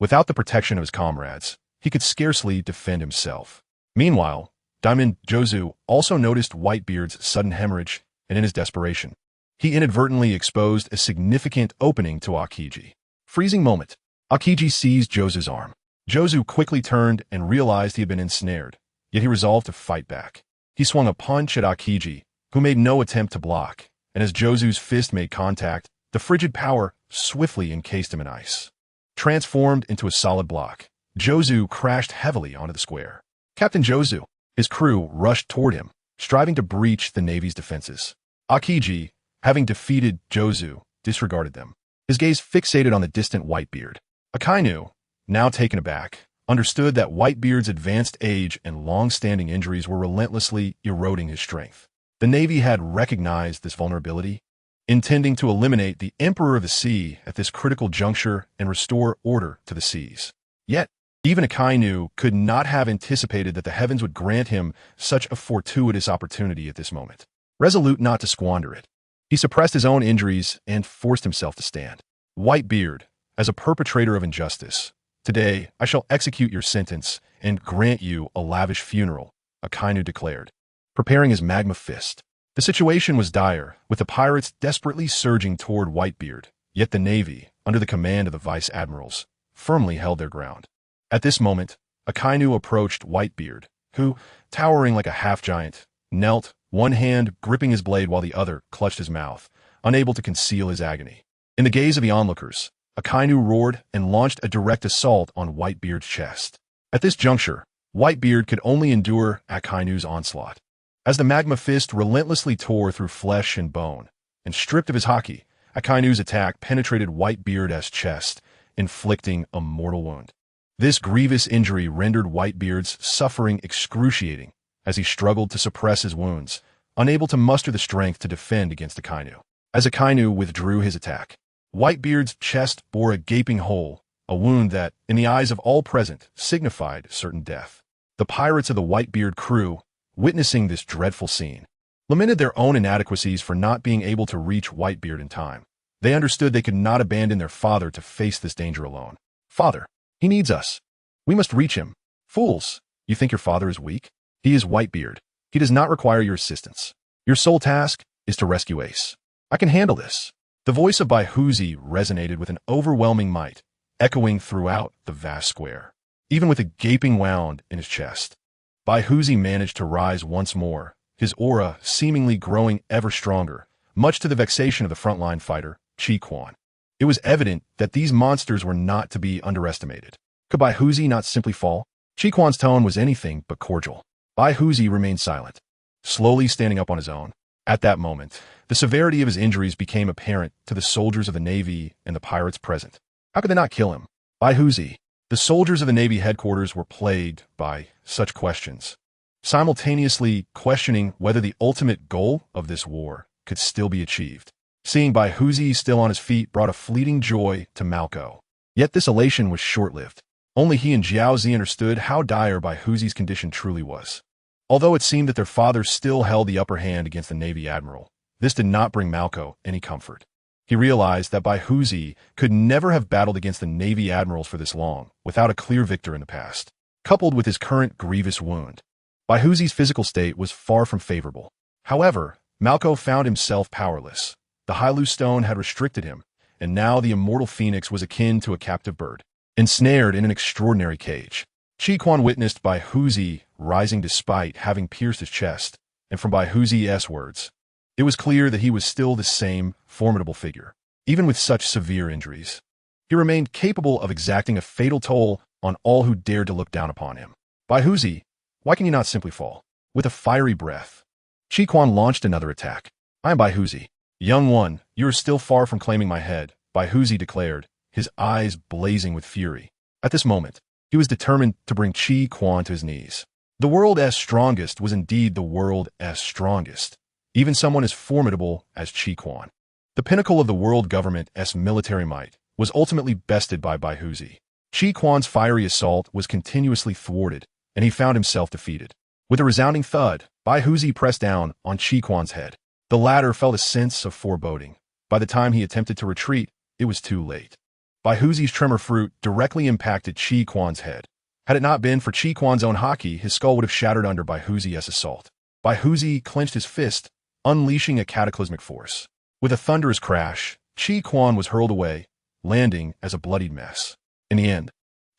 Without the protection of his comrades, he could scarcely defend himself. Meanwhile, Daimon Jozu also noticed Whitebeard's sudden hemorrhage, and in his desperation, he inadvertently exposed a significant opening to Aokiji. Freezing moment. Aokiji seized Jozu's arm. Jozu quickly turned and realized he had been ensnared, yet he resolved to fight back. He swung a punch at Aokiji, who made no attempt to block, and as Jozu's fist made contact, the frigid power swiftly encased him in ice. Transformed into a solid block, Jozu crashed heavily onto the square. Captain Jozu, his crew rushed toward him, striving to breach the Navy's defenses. Aokiji, having defeated Jozu, disregarded them, his gaze fixated on the distant Whitebeard. Akainu, now taken aback, understood that Whitebeard's advanced age and long-standing injuries were relentlessly eroding his strength. The Navy had recognized this vulnerability, intending to eliminate the Emperor of the Sea at this critical juncture and restore order to the seas. Yet, even Akainu could not have anticipated that the heavens would grant him such a fortuitous opportunity at this moment. Resolute not to squander it, he suppressed his own injuries and forced himself to stand. Whitebeard, as a perpetrator of injustice, today I shall execute your sentence and grant you a lavish funeral, Akainu declared, preparing his magma fist. The situation was dire, with the pirates desperately surging toward Whitebeard, yet the Navy, under the command of the vice-admirals, firmly held their ground. At this moment, Akainu approached Whitebeard, who, towering like a half-giant, knelt, one hand gripping his blade while the other clutched his mouth, unable to conceal his agony. In the gaze of the onlookers, Akainu roared and launched a direct assault on Whitebeard's chest. At this juncture, Whitebeard could only endure Akainu's onslaught. As the magma fist relentlessly tore through flesh and bone, and stripped of his haki, Akainu's attack penetrated Whitebeard's chest, inflicting a mortal wound. This grievous injury rendered Whitebeard's suffering excruciating as he struggled to suppress his wounds, unable to muster the strength to defend against Akainu. As Akainu withdrew his attack, Whitebeard's chest bore a gaping hole, a wound that, in the eyes of all present, signified certain death. The pirates of the Whitebeard crew, witnessing this dreadful scene, lamented their own inadequacies for not being able to reach Whitebeard in time. They understood they could not abandon their father to face this danger alone. Father, he needs us. We must reach him. Fools, you think your father is weak? He is Whitebeard. He does not require your assistance. Your sole task is to rescue Ace. I can handle this. The voice of Baihuzi resonated with an overwhelming might, echoing throughout the vast square. Even with a gaping wound in his chest, Baihuzi managed to rise once more, his aura seemingly growing ever stronger, much to the vexation of the frontline fighter, Chi Quan. It was evident that these monsters were not to be underestimated. Could Baihuzi not simply fall? Chi Quan's tone was anything but cordial. Baihuzi remained silent, slowly standing up on his own. At that moment, the severity of his injuries became apparent to the soldiers of the Navy and the pirates present. How could they not kill him? Baihuzi. The soldiers of the Navy headquarters were plagued by such questions, simultaneously questioning whether the ultimate goal of this war could still be achieved. Seeing Baihuzi still on his feet brought a fleeting joy to Malco. Yet this elation was short-lived. Only he and Jiaozi understood how dire Baihuzi's condition truly was. Although it seemed that their father still held the upper hand against the Navy admiral, this did not bring Malco any comfort. He realized that Baihuzi could never have battled against the Navy admirals for this long without a clear victor in the past. Coupled with his current grievous wound, Baihuzi's physical state was far from favorable. However, Malco found himself powerless. The Hylu stone had restricted him, and now the immortal phoenix was akin to a captive bird, ensnared in an extraordinary cage. Chi Quan witnessed Baihuzi rising despite having pierced his chest, and from Baihuzi's words, it was clear that he was still the same formidable figure. Even with such severe injuries, he remained capable of exacting a fatal toll on all who dared to look down upon him. Baihuzi, why can you not simply fall? With a fiery breath, Chi Quan launched another attack. I am Baihuzi. Young one, you are still far from claiming my head, Baihuzi declared, his eyes blazing with fury. At this moment, he was determined to bring Chi Quan to his knees. The world's strongest was indeed the world's strongest. Even someone as formidable as Chi Quan. The pinnacle of the world government's military might was ultimately bested by Baihuzi. Chi Quan's fiery assault was continuously thwarted, and he found himself defeated. With a resounding thud, Baihuzi pressed down on Chi Quan's head. The latter felt a sense of foreboding. By the time he attempted to retreat, it was too late. Baihuzi's tremor fruit directly impacted Chi Quan's head. Had it not been for Chi Quan's own haki, his skull would have shattered under Baihuzi's assault. Baihuzi clenched his fist, unleashing a cataclysmic force. With a thunderous crash, Chi Quan was hurled away, landing as a bloodied mess. In the end,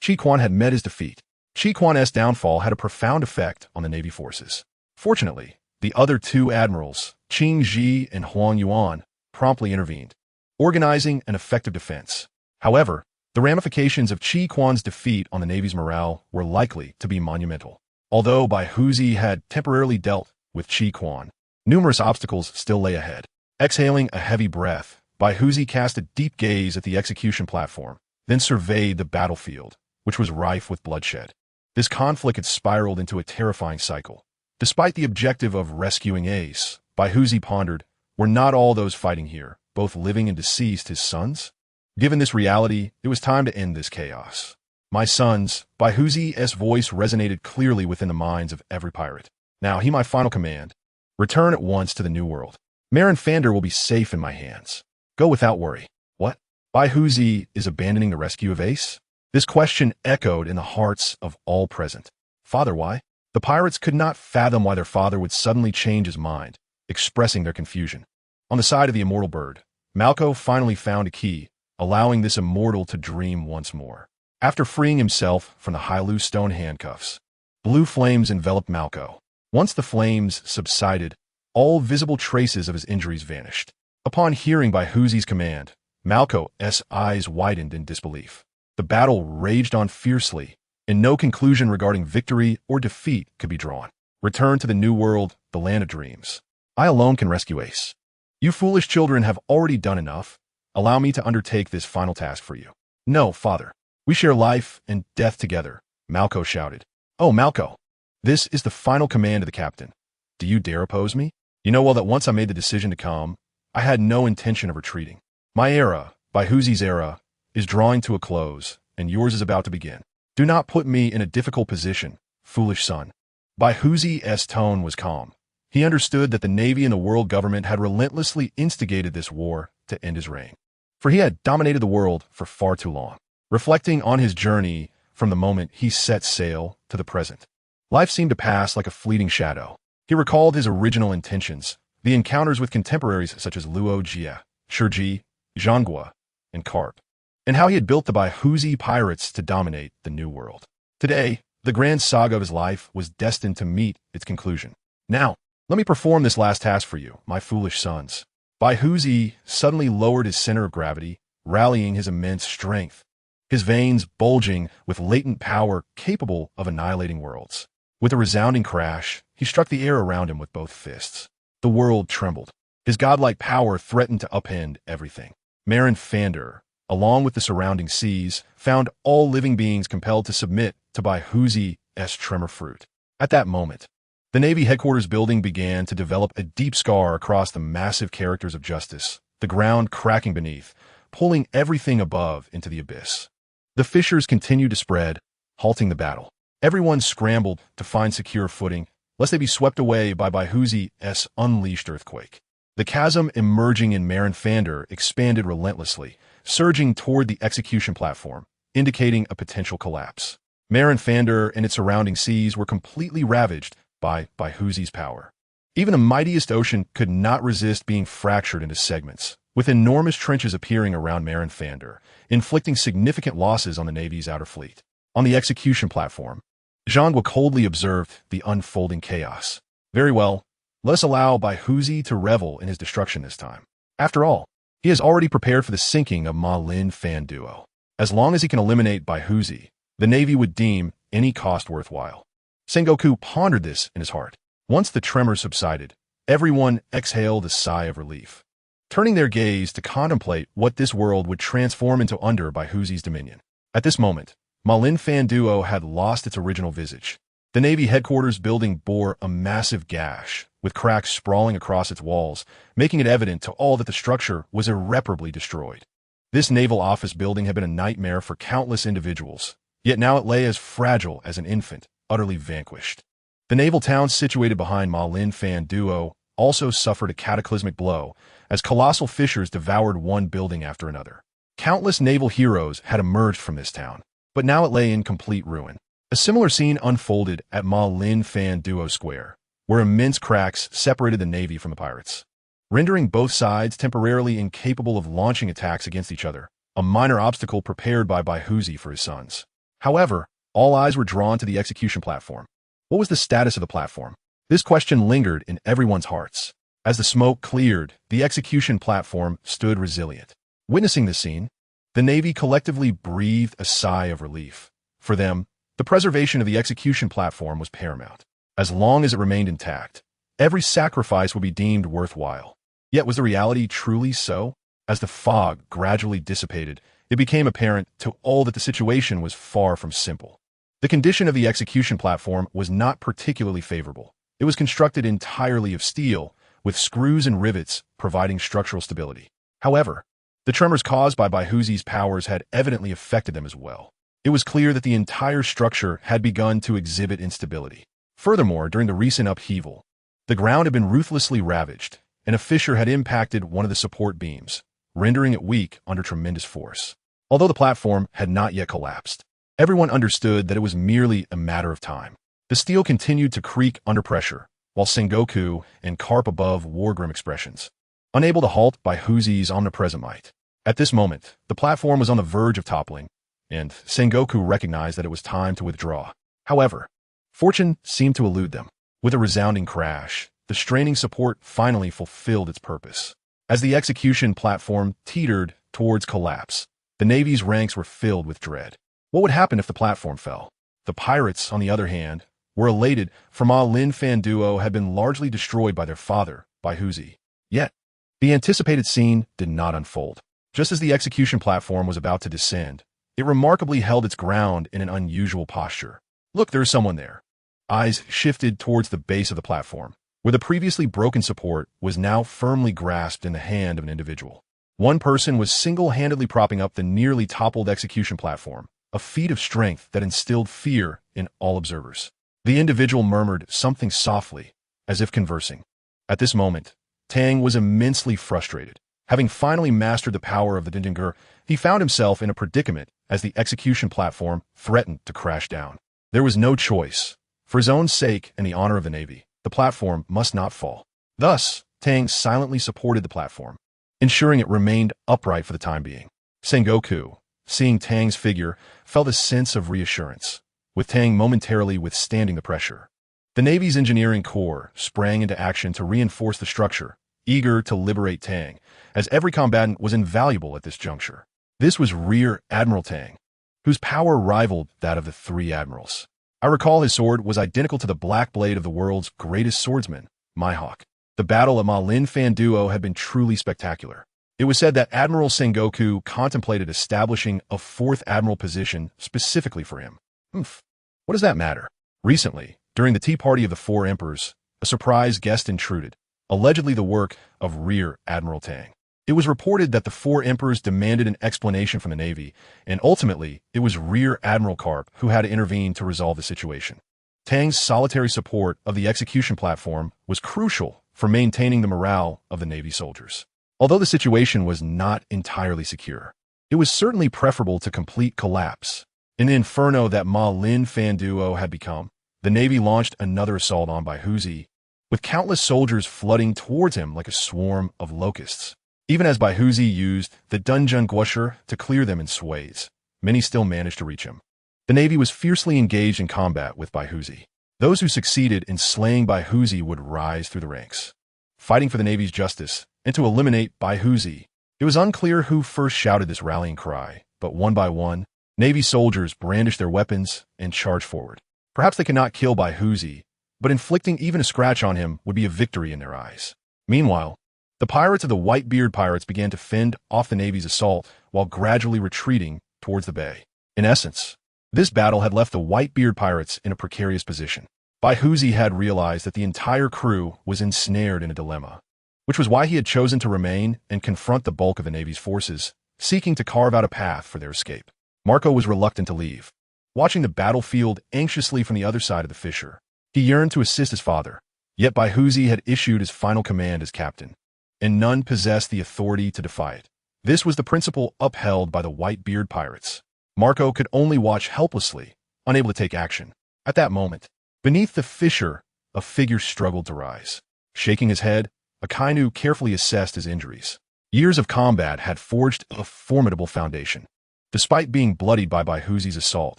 Chi Quan had met his defeat. Chi Quan's downfall had a profound effect on the Navy forces. Fortunately, the other two admirals, Qing Ji and Huang Yuan, promptly intervened, organizing an effective defense. However, the ramifications of Chi Quan's defeat on the Navy's morale were likely to be monumental. Although Baihuzi had temporarily dealt with Chi Quan, numerous obstacles still lay ahead. Exhaling a heavy breath, Baihuzi cast a deep gaze at the execution platform, then surveyed the battlefield, which was rife with bloodshed. This conflict had spiraled into a terrifying cycle. Despite the objective of rescuing Ace, Baihuzi pondered, were not all those fighting here, both living and deceased, his sons? Given this reality, it was time to end this chaos. My sons, Baihuzi's voice resonated clearly within the minds of every pirate. Now, hear my final command. Return at once to the New World. Marin Fander will be safe in my hands. Go without worry. What? Baihuzi is abandoning the rescue of Ace? This question echoed in the hearts of all present. Father, why? The pirates could not fathom why their father would suddenly change his mind, expressing their confusion. On the side of the immortal bird, Malco finally found a key, allowing this immortal to dream once more. After freeing himself from the Hailu stone handcuffs, blue flames enveloped Malco. Once the flames subsided, all visible traces of his injuries vanished. Upon hearing Baihuzi's command, Malco's eyes widened in disbelief. The battle raged on fiercely, and no conclusion regarding victory or defeat could be drawn. Return to the New World, the land of dreams. I alone can rescue Ace. You foolish children have already done enough. Allow me to undertake this final task for you. No, father. We share life and death together, Malco shouted. Oh, Malco. This is the final command of the captain. Do you dare oppose me? You know well that once I made the decision to come, I had no intention of retreating. My era, Baihuzi's era, is drawing to a close, and yours is about to begin. Do not put me in a difficult position, foolish son. Baihuzi's tone was calm. He understood that the Navy and the world government had relentlessly instigated this war to end his reign. For he had dominated the world for far too long. Reflecting on his journey from the moment he set sail to the present, life seemed to pass like a fleeting shadow. He recalled his original intentions, the encounters with contemporaries such as Luo Jie, Shiji, Zhanghua, and Karp, and how he had built the Baihuzi pirates to dominate the New World. Today, the grand saga of his life was destined to meet its conclusion. Now, let me perform this last task for you, my foolish sons. Baihuzi suddenly lowered his center of gravity, rallying his immense strength, his veins bulging with latent power capable of annihilating worlds. With a resounding crash, he struck the air around him with both fists. The world trembled. His godlike power threatened to upend everything. Marin Fander, along with the surrounding seas, found all living beings compelled to submit to Baihuzi's tremor fruit. At that moment, the Navy headquarters building began to develop a deep scar across the massive characters of justice, the ground cracking beneath, pulling everything above into the abyss. The fissures continued to spread, halting the battle. Everyone scrambled to find secure footing, lest they be swept away by Baihuzi's unleashed earthquake. The chasm emerging in Marin Fander expanded relentlessly, surging toward the execution platform, indicating a potential collapse. Marin Fander and its surrounding seas were completely ravaged by Baihuzi's power. Even the mightiest ocean could not resist being fractured into segments, with enormous trenches appearing around Marin Fander, inflicting significant losses on the Navy's outer fleet. On the execution platform, Zhanghua coldly observed the unfolding chaos. Very well, let us allow Baihuzi to revel in his destruction this time. After all, he has already prepared for the sinking of Ma Lin Fan Duo. As long as he can eliminate Baihuzi, the Navy would deem any cost worthwhile. Sengoku pondered this in his heart. Once the tremors subsided, everyone exhaled a sigh of relief, turning their gaze to contemplate what this world would transform into under Baihuzi's dominion. At this moment, Ma Lin Fan Duo had lost its original visage. The Navy headquarters building bore a massive gash, with cracks sprawling across its walls, making it evident to all that the structure was irreparably destroyed. This naval office building had been a nightmare for countless individuals, yet now it lay as fragile as an infant, utterly vanquished. The naval town situated behind Ma Lin Fan Duo also suffered a cataclysmic blow, as colossal fissures devoured one building after another. Countless naval heroes had emerged from this town, but now it lay in complete ruin. A similar scene unfolded at Ma Lin Fan Duo Square, where immense cracks separated the Navy from the pirates, rendering both sides temporarily incapable of launching attacks against each other, a minor obstacle prepared by Baihuzi for his sons. However, all eyes were drawn to the execution platform. What was the status of the platform? This question lingered in everyone's hearts. As the smoke cleared, the execution platform stood resilient. Witnessing this scene, the Navy collectively breathed a sigh of relief. For them, the preservation of the execution platform was paramount. As long as it remained intact, every sacrifice would be deemed worthwhile. Yet was the reality truly so? As the fog gradually dissipated, it became apparent to all that the situation was far from simple. The condition of the execution platform was not particularly favorable. It was constructed entirely of steel, with screws and rivets providing structural stability. However, the tremors caused by Baihuzi's powers had evidently affected them as well. It was clear that the entire structure had begun to exhibit instability. Furthermore, during the recent upheaval, the ground had been ruthlessly ravaged, and a fissure had impacted one of the support beams, rendering it weak under tremendous force. Although the platform had not yet collapsed, everyone understood that it was merely a matter of time. The steel continued to creak under pressure, while Sengoku and Carp above wore grim expressions, unable to halt Baihuzi's omnipresent might. At this moment, the platform was on the verge of toppling, and Sengoku recognized that it was time to withdraw. However, fortune seemed to elude them. With a resounding crash, the straining support finally fulfilled its purpose. As the execution platform teetered towards collapse, the Navy's ranks were filled with dread. What would happen if the platform fell? The pirates, on the other hand, were elated, for Ma Lin Fan Duo had been largely destroyed by their father, Baihuzi. Yet, the anticipated scene did not unfold. Just as the execution platform was about to descend, it remarkably held its ground in an unusual posture. Look, there's someone there. Eyes shifted towards the base of the platform, where the previously broken support was now firmly grasped in the hand of an individual. One person was single-handedly propping up the nearly toppled execution platform, a feat of strength that instilled fear in all observers. The individual murmured something softly, as if conversing. At this moment, Tang was immensely frustrated. Having finally mastered the power of the Dindinger, he found himself in a predicament as the execution platform threatened to crash down. There was no choice. For his own sake and the honor of the Navy, the platform must not fall. Thus, Tang silently supported the platform, ensuring it remained upright for the time being. Sengoku, seeing Tang's figure, felt a sense of reassurance, with Tang momentarily withstanding the pressure. The Navy's engineering corps sprang into action to reinforce the structure, eager to liberate Tang, as every combatant was invaluable at this juncture. This was Rear Admiral Tang, whose power rivaled that of the three admirals. I recall his sword was identical to the black blade of the world's greatest swordsman, Mihawk. The battle at Ma Lin Fan Duo had been truly spectacular. It was said that Admiral Sengoku contemplated establishing a fourth admiral position specifically for him. What does that matter? Recently, during the tea party of the Four Emperors, a surprise guest intruded, allegedly the work of Rear Admiral Tang. It was reported that the Four Emperors demanded an explanation from the Navy, and ultimately, it was Rear Admiral Carp who had to intervene to resolve the situation. Tang's solitary support of the execution platform was crucial for maintaining the morale of the Navy soldiers. Although the situation was not entirely secure, it was certainly preferable to complete collapse. In the inferno that Ma Lin Fan Duo had become, the Navy launched another assault on Baihuzi, with countless soldiers flooding towards him like a swarm of locusts. Even as Baihuzi used the Dunjun Guosher to clear them in swathes, many still managed to reach him. The Navy was fiercely engaged in combat with Baihuzi. Those who succeeded in slaying Baihuzi would rise through the ranks, fighting for the Navy's justice and to eliminate Baihuzi. It was unclear who first shouted this rallying cry, but one by one, Navy soldiers brandished their weapons and charged forward. Perhaps they could not kill Baihuzi, but inflicting even a scratch on him would be a victory in their eyes. Meanwhile, the pirates of the Whitebeard Pirates began to fend off the Navy's assault while gradually retreating towards the bay. In essence, this battle had left the Whitebeard Pirates in a precarious position. Baihuzi had realized that the entire crew was ensnared in a dilemma, which was why he had chosen to remain and confront the bulk of the Navy's forces, seeking to carve out a path for their escape. Marco was reluctant to leave, watching the battlefield anxiously from the other side of the fissure. He yearned to assist his father, yet Baihuzi had issued his final command as captain, and none possessed the authority to defy it. This was the principle upheld by the Whitebeard pirates. Marco could only watch helplessly, unable to take action. At that moment, beneath the fissure, a figure struggled to rise. Shaking his head, Akainu carefully assessed his injuries. Years of combat had forged a formidable foundation. Despite being bloodied by Baihuzi's assault,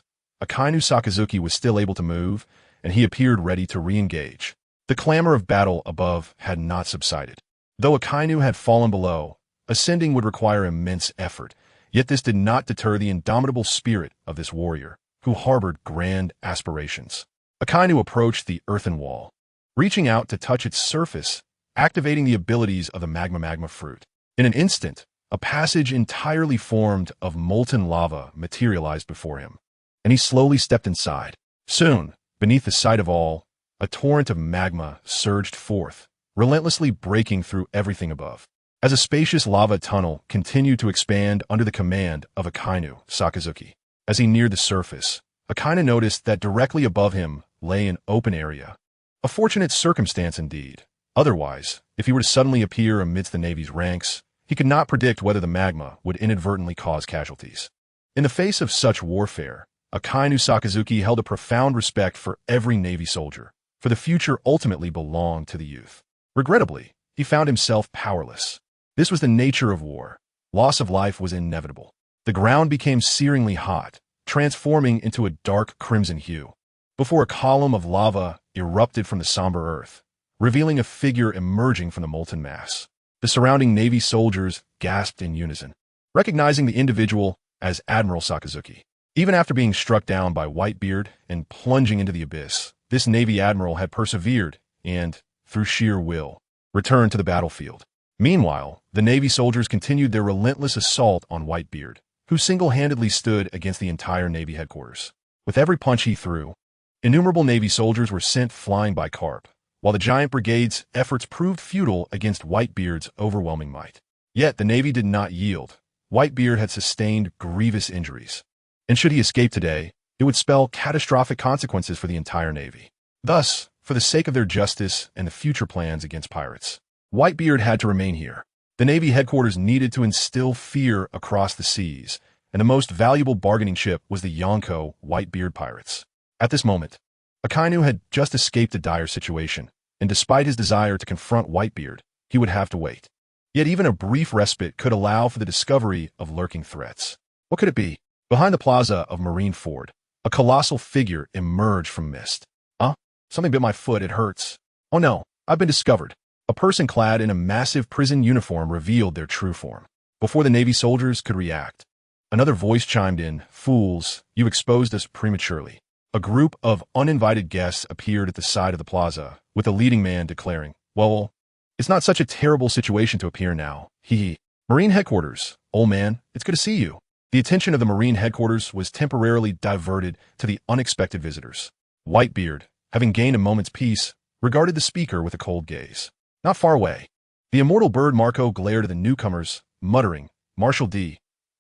Akainu Sakazuki was still able to move, and he appeared ready to re-engage. The clamor of battle above had not subsided. Though Akainu had fallen below, ascending would require immense effort, yet this did not deter the indomitable spirit of this warrior, who harbored grand aspirations. Akainu approached the earthen wall, reaching out to touch its surface, activating the abilities of the magma fruit. In an instant, a passage entirely formed of molten lava materialized before him, and he slowly stepped inside. Soon, beneath the sight of all, a torrent of magma surged forth, relentlessly breaking through everything above. As a spacious lava tunnel continued to expand under the command of Akainu Sakazuki. As he neared the surface, Akainu noticed that directly above him lay an open area. A fortunate circumstance indeed. Otherwise, if he were to suddenly appear amidst the Navy's ranks, he could not predict whether the magma would inadvertently cause casualties. In the face of such warfare, Akainu Sakazuki held a profound respect for every Navy soldier, for the future ultimately belonged to the youth. Regrettably, he found himself powerless. This was the nature of war. Loss of life was inevitable. The ground became searingly hot, transforming into a dark crimson hue, before a column of lava erupted from the somber earth, revealing a figure emerging from the molten mass. The surrounding Navy soldiers gasped in unison, recognizing the individual as Admiral Sakazuki. Even after being struck down by Whitebeard and plunging into the abyss, this Navy admiral had persevered and, through sheer will, returned to the battlefield. Meanwhile, the Navy soldiers continued their relentless assault on Whitebeard, who single-handedly stood against the entire Navy headquarters. With every punch he threw, innumerable Navy soldiers were sent flying by carp, while the giant brigade's efforts proved futile against Whitebeard's overwhelming might. Yet the Navy did not yield. Whitebeard had sustained grievous injuries, and should he escape today, it would spell catastrophic consequences for the entire Navy. Thus, for the sake of their justice and the future plans against pirates, Whitebeard had to remain here. The Navy headquarters needed to instill fear across the seas, and the most valuable bargaining chip was the Yonko Whitebeard pirates. At this moment, Akainu had just escaped a dire situation, and despite his desire to confront Whitebeard, he would have to wait. Yet even a brief respite could allow for the discovery of lurking threats. What could it be? Behind the plaza of Marineford, a colossal figure emerged from mist. Something bit my foot, it hurts. Oh no, I've been discovered. A person clad in a massive prison uniform revealed their true form. Before the Navy soldiers could react, another voice chimed in, "Fools, you exposed us prematurely." A group of uninvited guests appeared at the side of the plaza, with the leading man declaring, "Well, it's not such a terrible situation to appear now. Hee. Marine headquarters. Old man, it's good to see you." The attention of the Marine headquarters was temporarily diverted to the unexpected visitors. Whitebeard, having gained a moment's peace, regarded the speaker with a cold gaze. Not far away, the immortal bird Marco glared at the newcomers, muttering, "Marshal D.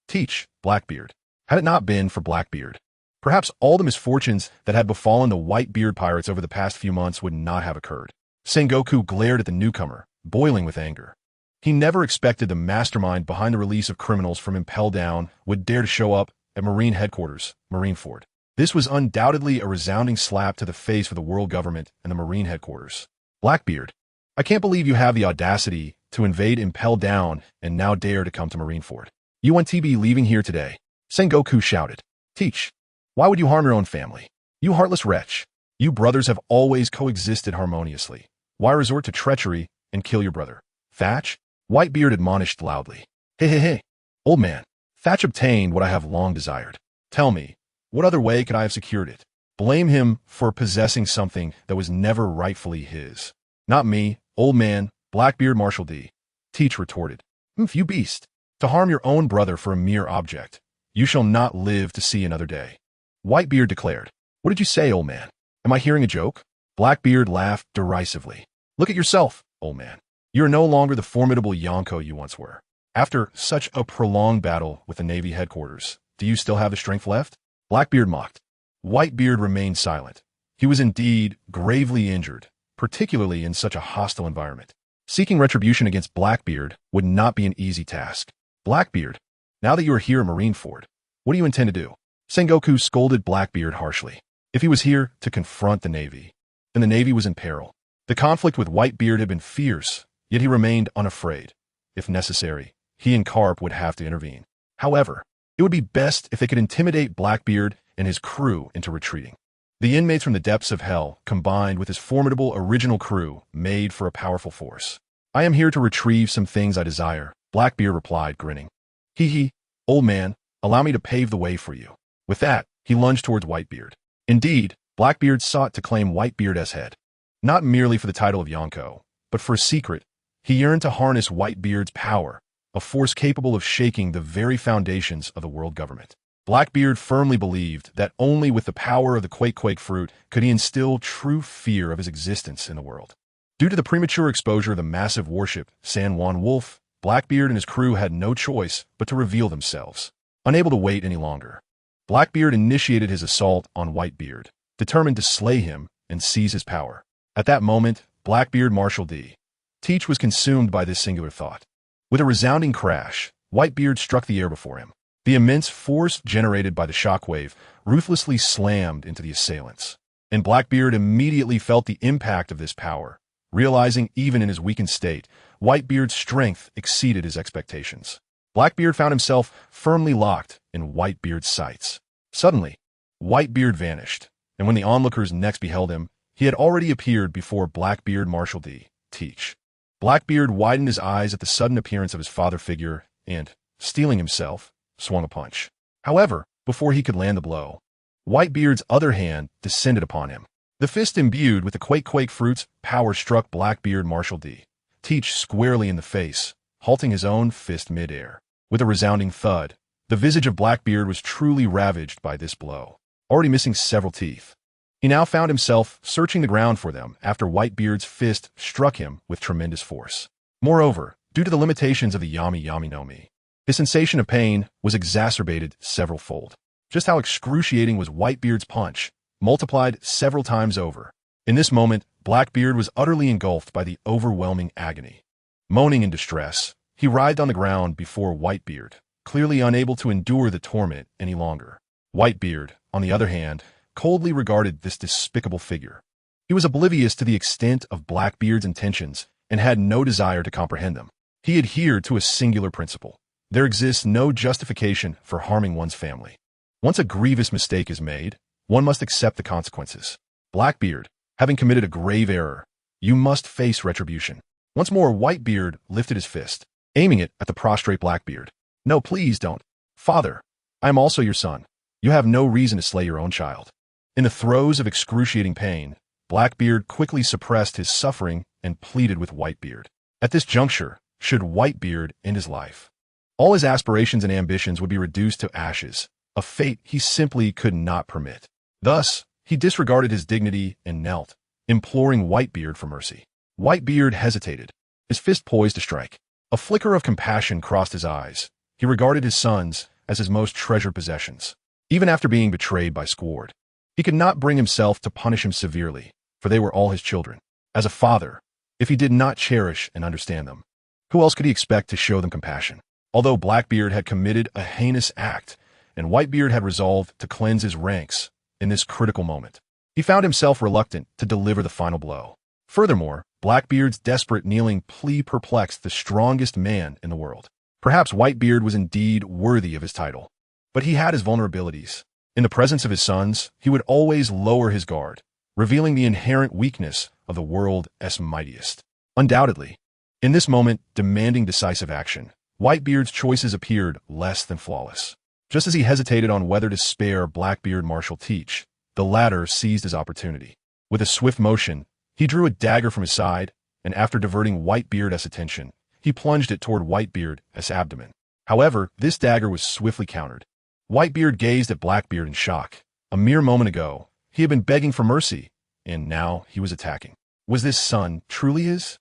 Teach, Blackbeard." Had it not been for Blackbeard, perhaps all the misfortunes that had befallen the Whitebeard pirates over the past few months would not have occurred. Sengoku glared at the newcomer, boiling with anger. He never expected the mastermind behind the release of criminals from Impel Down would dare to show up at Marine headquarters, Marineford. This was undoubtedly a resounding slap to the face for the world government and the Marine headquarters. "Blackbeard, I can't believe you have the audacity to invade Impel Down and now dare to come to Marineford. You want to be leaving here today?" Sengoku shouted. "Teach, why would you harm your own family? You heartless wretch. You brothers have always coexisted harmoniously. Why resort to treachery and kill your brother?" "Thatch?" Whitebeard admonished loudly. Hey, old man, Thatch obtained what I have long desired. Tell me, what other way could I have secured it? Blame him for possessing something that was never rightfully his. Not me, old man, Blackbeard Marshal D. Teach retorted. "You beast, to harm your own brother for a mere object. You shall not live to see another day." Whitebeard declared. "What did you say, old man? Am I hearing a joke?" Blackbeard laughed derisively. "Look at yourself, old man. You are no longer the formidable Yonko you once were. After such a prolonged battle with the Navy headquarters, do you still have the strength left?" Blackbeard mocked. Whitebeard remained silent. He was indeed gravely injured, particularly in such a hostile environment. Seeking retribution against Blackbeard would not be an easy task. Blackbeard, now that you are here in Marineford, what do you intend to do? Sengoku scolded Blackbeard harshly. If he was here to confront the Navy, then the Navy was in peril. The conflict with Whitebeard had been fierce, yet he remained unafraid. If necessary, he and Carp would have to intervene. However, it would be best if they could intimidate Blackbeard and his crew into retreating. The inmates from the depths of hell, combined with his formidable original crew, made for a powerful force. I am here to retrieve some things I desire, Blackbeard replied, grinning. Hee, old man, allow me to pave the way for you. With that, he lunged towards Whitebeard. Indeed, Blackbeard sought to claim Whitebeard as head. Not merely for the title of Yonko, but for a secret. He yearned to harness Whitebeard's power, a force capable of shaking the very foundations of the world government. Blackbeard firmly believed that only with the power of the Quake fruit could he instill true fear of his existence in the world. Due to the premature exposure of the massive warship, San Juan Wolf, Blackbeard and his crew had no choice but to reveal themselves. Unable to wait any longer, Blackbeard initiated his assault on Whitebeard, determined to slay him and seize his power. At that moment, Blackbeard Marshal D. Teach was consumed by this singular thought. With a resounding crash, Whitebeard struck the air before him. The immense force generated by the shockwave ruthlessly slammed into the assailants, and Blackbeard immediately felt the impact of this power, realizing even in his weakened state, Whitebeard's strength exceeded his expectations. Blackbeard found himself firmly locked in Whitebeard's sights. Suddenly, Whitebeard vanished, and when the onlookers next beheld him, he had already appeared before Blackbeard Marshal D. Teach. Blackbeard widened his eyes at the sudden appearance of his father figure and, steeling himself, swung a punch. However, before he could land the blow, Whitebeard's other hand descended upon him. The fist imbued with the Quake fruit's power struck Blackbeard Marshal D. Teach squarely in the face, halting his own fist midair. With a resounding thud, the visage of Blackbeard was truly ravaged by this blow, already missing several teeth. He now found himself searching the ground for them after Whitebeard's fist struck him with tremendous force. Moreover, due to the limitations of the Yami no Mi, his sensation of pain was exacerbated several-fold. Just how excruciating was Whitebeard's punch, multiplied several times over. In this moment, Blackbeard was utterly engulfed by the overwhelming agony. Moaning in distress, he writhed on the ground before Whitebeard, clearly unable to endure the torment any longer. Whitebeard, on the other hand, coldly regarded this despicable figure. He was oblivious to the extent of Blackbeard's intentions and had no desire to comprehend them. He adhered to a singular principle. There exists no justification for harming one's family. Once a grievous mistake is made, one must accept the consequences. Blackbeard, having committed a grave error, you must face retribution. Once more, Whitebeard lifted his fist, aiming it at the prostrate Blackbeard. No, please don't. Father, I am also your son. You have no reason to slay your own child. In the throes of excruciating pain, Blackbeard quickly suppressed his suffering and pleaded with Whitebeard. At this juncture, should Whitebeard end his life, all his aspirations and ambitions would be reduced to ashes, a fate he simply could not permit. Thus, he disregarded his dignity and knelt, imploring Whitebeard for mercy. Whitebeard hesitated, his fist poised to strike. A flicker of compassion crossed his eyes. He regarded his sons as his most treasured possessions. Even after being betrayed by Squard, he could not bring himself to punish him severely, for they were all his children. As a father, if he did not cherish and understand them, who else could he expect to show them compassion? Although Blackbeard had committed a heinous act, and Whitebeard had resolved to cleanse his ranks in this critical moment, he found himself reluctant to deliver the final blow. Furthermore, Blackbeard's desperate kneeling plea perplexed the strongest man in the world. Perhaps Whitebeard was indeed worthy of his title, but he had his vulnerabilities. In the presence of his sons, he would always lower his guard, revealing the inherent weakness of the world's mightiest. Undoubtedly, in this moment demanding decisive action, Whitebeard's choices appeared less than flawless. Just as he hesitated on whether to spare Blackbeard Marshal Teach, the latter seized his opportunity. With a swift motion, he drew a dagger from his side, and after diverting Whitebeard's attention, he plunged it toward Whitebeard's abdomen. However, this dagger was swiftly countered. Whitebeard gazed at Blackbeard in shock. A mere moment ago, he had been begging for mercy, and now he was attacking. Was this son truly his?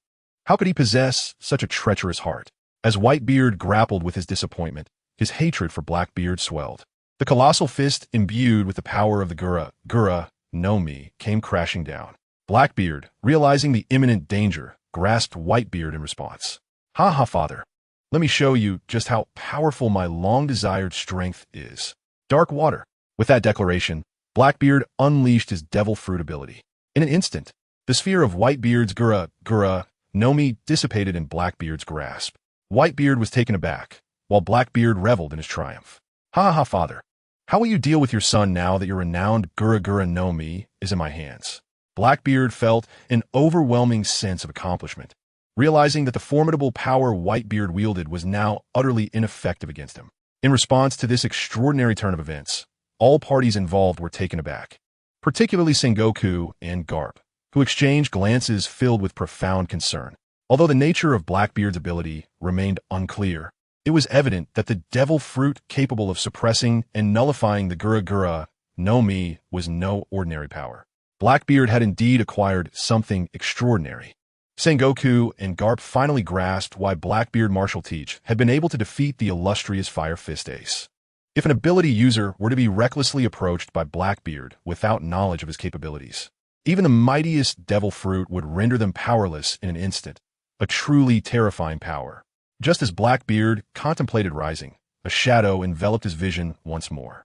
How could he possess such a treacherous heart? As Whitebeard grappled with his disappointment, his hatred for Blackbeard swelled. The colossal fist imbued with the power of the Gura no Mi came crashing down. Blackbeard, realizing the imminent danger, grasped Whitebeard in response. Ha ha, father. Let me show you just how powerful my long-desired strength is. Dark water. With that declaration, Blackbeard unleashed his devil fruit ability. In an instant, the sphere of Whitebeard's Gura no Mi dissipated in Blackbeard's grasp. Whitebeard was taken aback, while Blackbeard reveled in his triumph. Ha ha, father. How will you deal with your son now that your renowned Gura no Mi is in my hands? Blackbeard felt an overwhelming sense of accomplishment, realizing that the formidable power Whitebeard wielded was now utterly ineffective against him. In response to this extraordinary turn of events, all parties involved were taken aback, particularly Sengoku and Garp, who exchanged glances filled with profound concern. Although the nature of Blackbeard's ability remained unclear, it was evident that the devil fruit capable of suppressing and nullifying the Gura no Mi was no ordinary power. Blackbeard had indeed acquired something extraordinary. Sengoku and Garp finally grasped why Blackbeard Martial Teach had been able to defeat the illustrious Fire Fist Ace. If an ability user were to be recklessly approached by Blackbeard without knowledge of his capabilities, even the mightiest devil fruit would render them powerless in an instant, a truly terrifying power. Just as Blackbeard contemplated rising, a shadow enveloped his vision once more.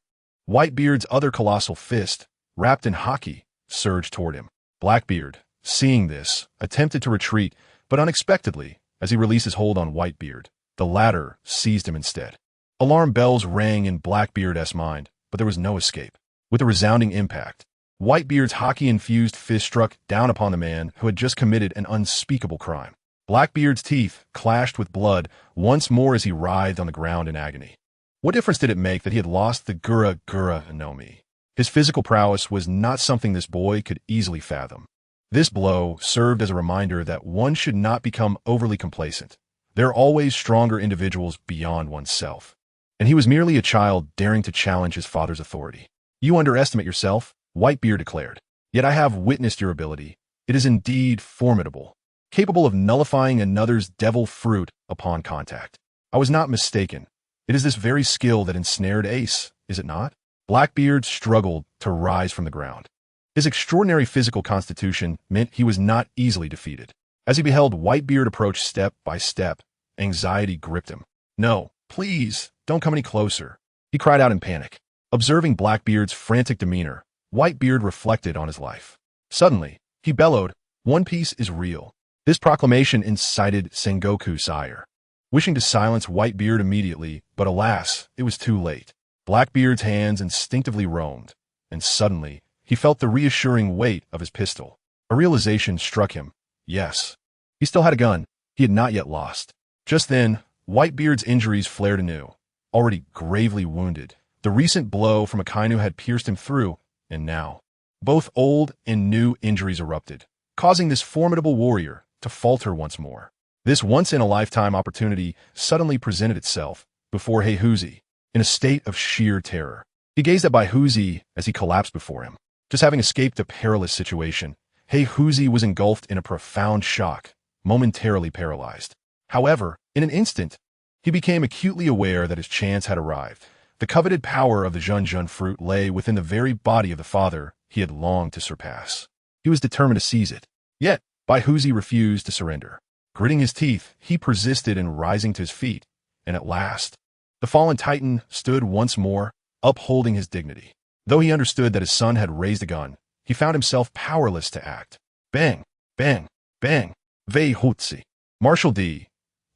Whitebeard's other colossal fist, wrapped in haki, surged toward him. Blackbeard, seeing this, attempted to retreat, but unexpectedly, as he released his hold on Whitebeard, the latter seized him instead. Alarm bells rang in Blackbeard's mind, but there was no escape. With a resounding impact, Whitebeard's haki-infused fist struck down upon the man who had just committed an unspeakable crime. Blackbeard's teeth clashed with blood once more as he writhed on the ground in agony. What difference did it make that he had lost the Gura no Mi? His physical prowess was not something this boy could easily fathom. This blow served as a reminder that one should not become overly complacent. There are always stronger individuals beyond oneself. And he was merely a child daring to challenge his father's authority. You underestimate yourself, Whitebeard declared. Yet I have witnessed your ability. It is indeed formidable, capable of nullifying another's devil fruit upon contact. I was not mistaken. It is this very skill that ensnared Ace, is it not? Blackbeard struggled to rise from the ground. His extraordinary physical constitution meant he was not easily defeated. As he beheld Whitebeard approach step by step, anxiety gripped him. No, please, don't come any closer, he cried out in panic. Observing Blackbeard's frantic demeanor, Whitebeard reflected on his life. Suddenly, he bellowed, "One Piece is real." This proclamation incited Sengoku's ire, wishing to silence Whitebeard immediately, but alas, it was too late. Blackbeard's hands instinctively roamed, and suddenly, he felt the reassuring weight of his pistol. A realization struck him. Yes, he still had a gun. He had not yet lost. Just then, Whitebeard's injuries flared anew. Already gravely wounded, the recent blow from a Kainu had pierced him through, and now, both old and new injuries erupted, causing this formidable warrior to falter once more. This once-in-a-lifetime opportunity suddenly presented itself before Heihuzi, in a state of sheer terror. He gazed at Heihuzi as he collapsed before him. Just having escaped a perilous situation, Heihuzi was engulfed in a profound shock, momentarily paralyzed. However, in an instant, he became acutely aware that his chance had arrived. The coveted power of the Junjun fruit lay within the very body of the father he had longed to surpass. He was determined to seize it. Yet, Heihuzi refused to surrender. Gritting his teeth, he persisted in rising to his feet, and at last, the fallen titan stood once more, upholding his dignity. Though he understood that his son had raised a gun, he found himself powerless to act. Bang, bang, bang, Heihuzi. Martial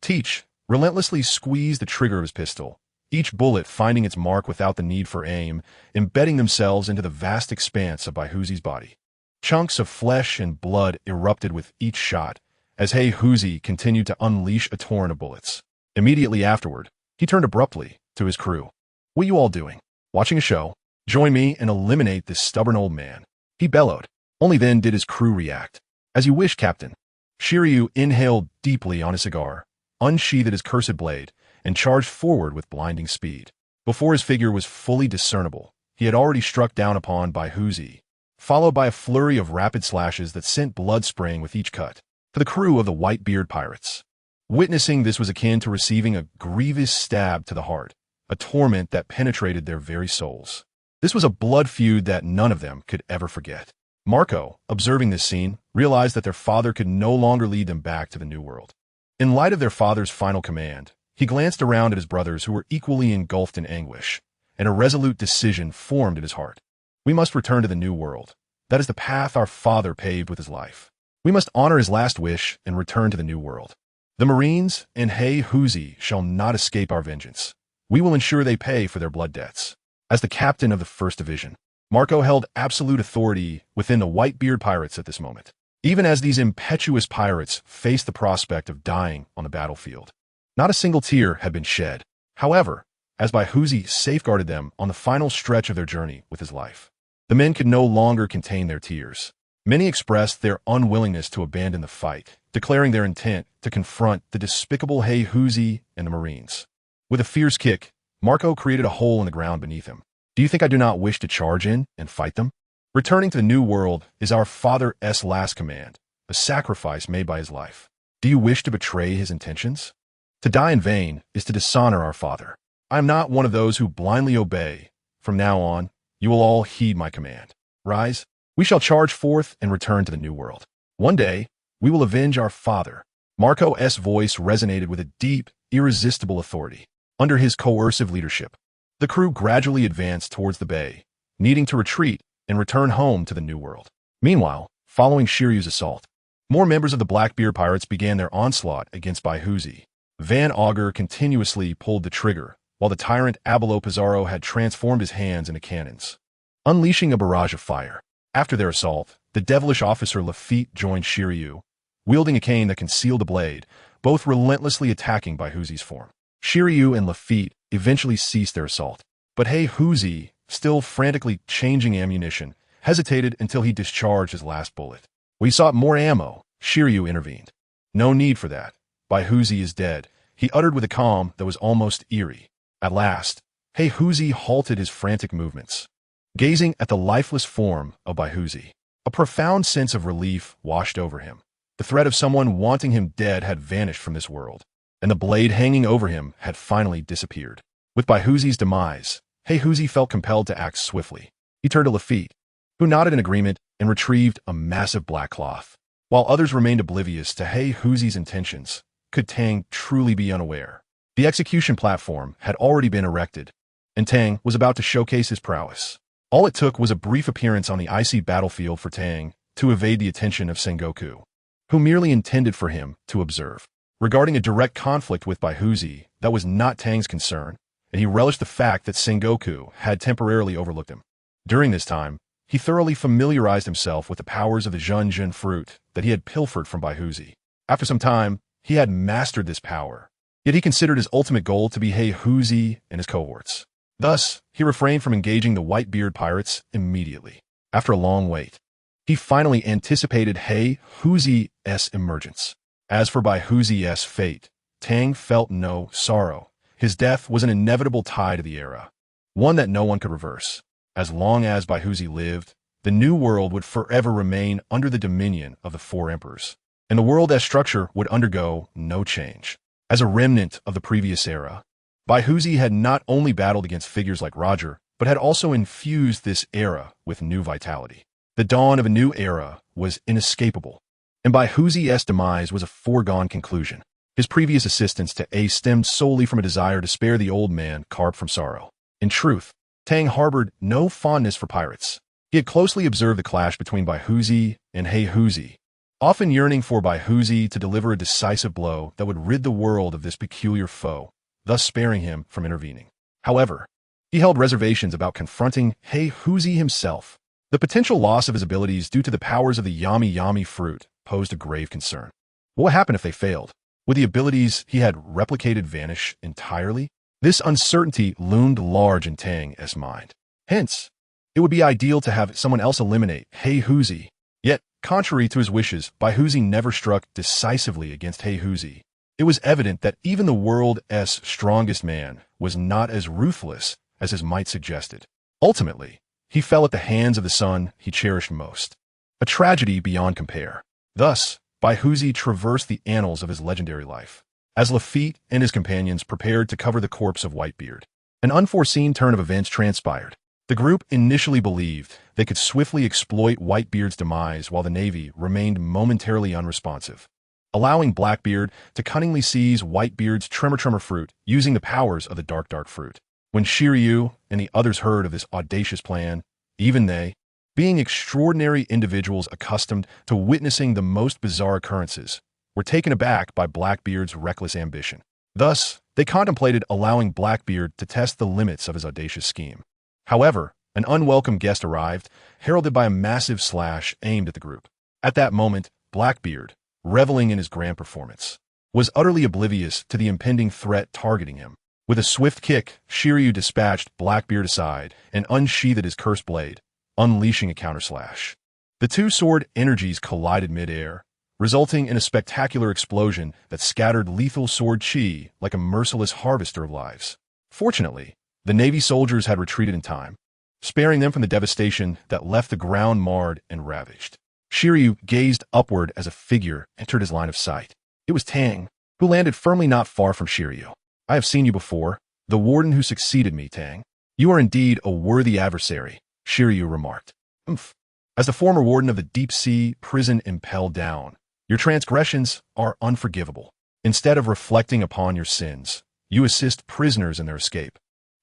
Teach relentlessly squeezed the trigger of his pistol, each bullet finding its mark without the need for aim, embedding themselves into the vast expanse of Heihuzi's body. Chunks of flesh and blood erupted with each shot, as Heihuzi continued to unleash a torrent of bullets. Immediately afterward, he turned abruptly to his crew. "What are you all doing? Watching a show? Join me and eliminate this stubborn old man," he bellowed. Only then did his crew react. "As you wish, Captain." Shiryu inhaled deeply on his cigar, unsheathed his cursed blade, and charged forward with blinding speed. Before his figure was fully discernible, he had already struck down upon Heihuzi, followed by a flurry of rapid slashes that sent blood spraying with each cut. To the crew of the Whitebeard pirates, witnessing this was akin to receiving a grievous stab to the heart, a torment that penetrated their very souls. This was a blood feud that none of them could ever forget. Marco, observing this scene, realized that their father could no longer lead them back to the New World. In light of their father's final command, He glanced around at his brothers who were equally engulfed in anguish, and a resolute decision formed in his heart. We must return to the New World. That is the path our father paved with his life. We must honor his last wish and return to the New World. The Marines and Huzi shall not escape our vengeance. We will ensure they pay for their blood debts. As the captain of the 1st Division, Marco held absolute authority within the Whitebeard pirates at this moment, even as these impetuous pirates faced the prospect of dying on the battlefield. Not a single tear had been shed, however, as Huzi safeguarded them on the final stretch of their journey with his life. The men could no longer contain their tears. Many expressed their unwillingness to abandon the fight, declaring their intent to confront the despicable Huzi and the Marines. With a fierce kick, Marco created a hole in the ground beneath him. Do you think I do not wish to charge in and fight them? Returning to the New World is our father's last command, a sacrifice made by his life. Do you wish to betray his intentions? To die in vain is to dishonor our father. I am not one of those who blindly obey. From now on, you will all heed my command. Rise, we shall charge forth and return to the New World. One day, we will avenge our father. Marco's voice resonated with a deep, irresistible authority. Under his coercive leadership, the crew gradually advanced towards the bay, needing to retreat and return home to the New World. Meanwhile, following Shiryu's assault, more members of the Blackbeard pirates began their onslaught against Huzi. Van Augur continuously pulled the trigger, while the tyrant Abelo Pizarro had transformed his hands into cannons, unleashing a barrage of fire. After their assault, the devilish officer Lafitte joined Shiryu, wielding a cane that concealed the blade, both relentlessly attacking Huzi's form. Shiryu and Lafitte eventually ceased their assault, but Huzi, still frantically changing ammunition, hesitated until he discharged his last bullet. When he sought more ammo, Shiryu intervened. No need for that. Huzi is dead, he uttered with a calm that was almost eerie. At last, Huzi halted his frantic movements, gazing at the lifeless form of Huzi. A profound sense of relief washed over him. The threat of someone wanting him dead had vanished from this world, and the blade hanging over him had finally disappeared. With Huzi's demise, Huzi felt compelled to act swiftly. He turned to Lafitte, who nodded in agreement and retrieved a massive black cloth. While others remained oblivious to Huzi's intentions, could Tang truly be unaware? The execution platform had already been erected, and Tang was about to showcase his prowess. All it took was a brief appearance on the icy battlefield for Tang to evade the attention of Sengoku, who merely intended for him to observe. Regarding a direct conflict with Huzi, that was not Tang's concern, and he relished the fact that Sengoku had temporarily overlooked him. During this time, he thoroughly familiarized himself with the powers of the Junjun fruit that he had pilfered from Huzi. After some time, he had mastered this power, yet he considered his ultimate goal to be Huzi and his cohorts. Thus, he refrained from engaging the Whitebeard pirates immediately. After a long wait, he finally anticipated Huzi's emergence. As for Huzi's fate, Tang felt no sorrow. His death was an inevitable tie to the era, one that no one could reverse. As long as Huzi lived, the New World would forever remain under the dominion of the 4 emperors, and the world as structure would undergo no change. As a remnant of the previous era, Huzi had not only battled against figures like Roger, but had also infused this era with new vitality. The dawn of a new era was inescapable, and Huzi's demise was a foregone conclusion. His previous assistance to Ace stemmed solely from a desire to spare the old man carved from sorrow. In truth, Tang harbored no fondness for pirates. He had closely observed the clash between Huzi and Huzi, often yearning for Huzi to deliver a decisive blow that would rid the world of this peculiar foe, thus sparing him from intervening. However, he held reservations about confronting Huzi himself. The potential loss of his abilities due to the powers of the Yami Yami fruit posed a grave concern. What would happen if they failed? Would the abilities he had replicated vanish entirely? This uncertainty loomed large in Tang's mind. Hence, it would be ideal to have someone else eliminate Huzi. Yet, contrary to his wishes, Huzi never struck decisively against Huzi. It was evident that even the world's strongest man was not as ruthless as his might suggested. Ultimately, he fell at the hands of the son he cherished most. A tragedy beyond compare. Thus, Huzi traversed the annals of his legendary life. As Lafitte and his companions prepared to cover the corpse of Whitebeard, an unforeseen turn of events transpired. The group initially believed they could swiftly exploit Whitebeard's demise while the Navy remained momentarily unresponsive. allowing Blackbeard to cunningly seize Whitebeard's tremor fruit using the powers of the dark fruit. When Shiryu and the others heard of this audacious plan, even they, being extraordinary individuals accustomed to witnessing the most bizarre occurrences, were taken aback by Blackbeard's reckless ambition. Thus, they contemplated allowing Blackbeard to test the limits of his audacious scheme. However, an unwelcome guest arrived, heralded by a massive slash aimed at the group. At that moment, Blackbeard, reveling in his grand performance, was utterly oblivious to the impending threat targeting him. With a swift kick, Shiryu dispatched Blackbeard aside and unsheathed his cursed blade, unleashing a counterslash. The two sword energies collided mid-air, resulting in a spectacular explosion that scattered lethal sword chi like a merciless harvester of lives. Fortunately, the Navy soldiers had retreated in time, sparing them from the devastation that left the ground marred and ravaged. Shiryu gazed upward as a figure entered his line of sight. It was Tang, who landed firmly not far from Shiryu. "I have seen you before, the warden who succeeded me, Tang. You are indeed a worthy adversary," Shiryu remarked. "Umph. As the former warden of the deep-sea prison impelled down, your transgressions are unforgivable. Instead of reflecting upon your sins, you assist prisoners in their escape,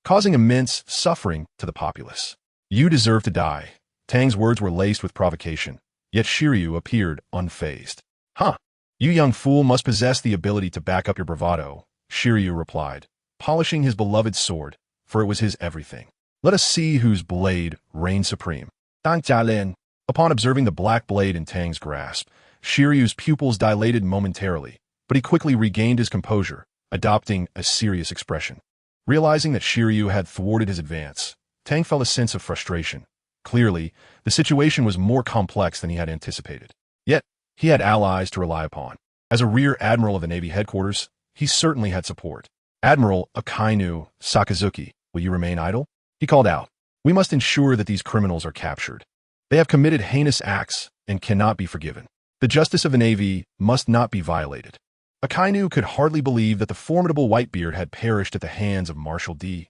causing immense suffering to the populace. You deserve to die." Tang's words were laced with provocation, yet Shiryu appeared unfazed. "Huh. You young fool must possess the ability to back up your bravado," Shiryu replied, polishing his beloved sword, for it was his everything. "Let us see whose blade reigns supreme." Dang Jialin. Upon observing the black blade in Tang's grasp, Shiryu's pupils dilated momentarily, but he quickly regained his composure, adopting a serious expression. Realizing that Shiryu had thwarted his advance, Tang felt a sense of frustration. Clearly, the situation was more complex than he had anticipated. Yet, he had allies to rely upon. As a rear admiral of the Navy headquarters, he certainly had support. "Admiral Akainu Sakazuki, will you remain idle?" he called out. "We must ensure that these criminals are captured. They have committed heinous acts and cannot be forgiven. The justice of the Navy must not be violated." Akainu could hardly believe that the formidable Whitebeard had perished at the hands of Marshal D.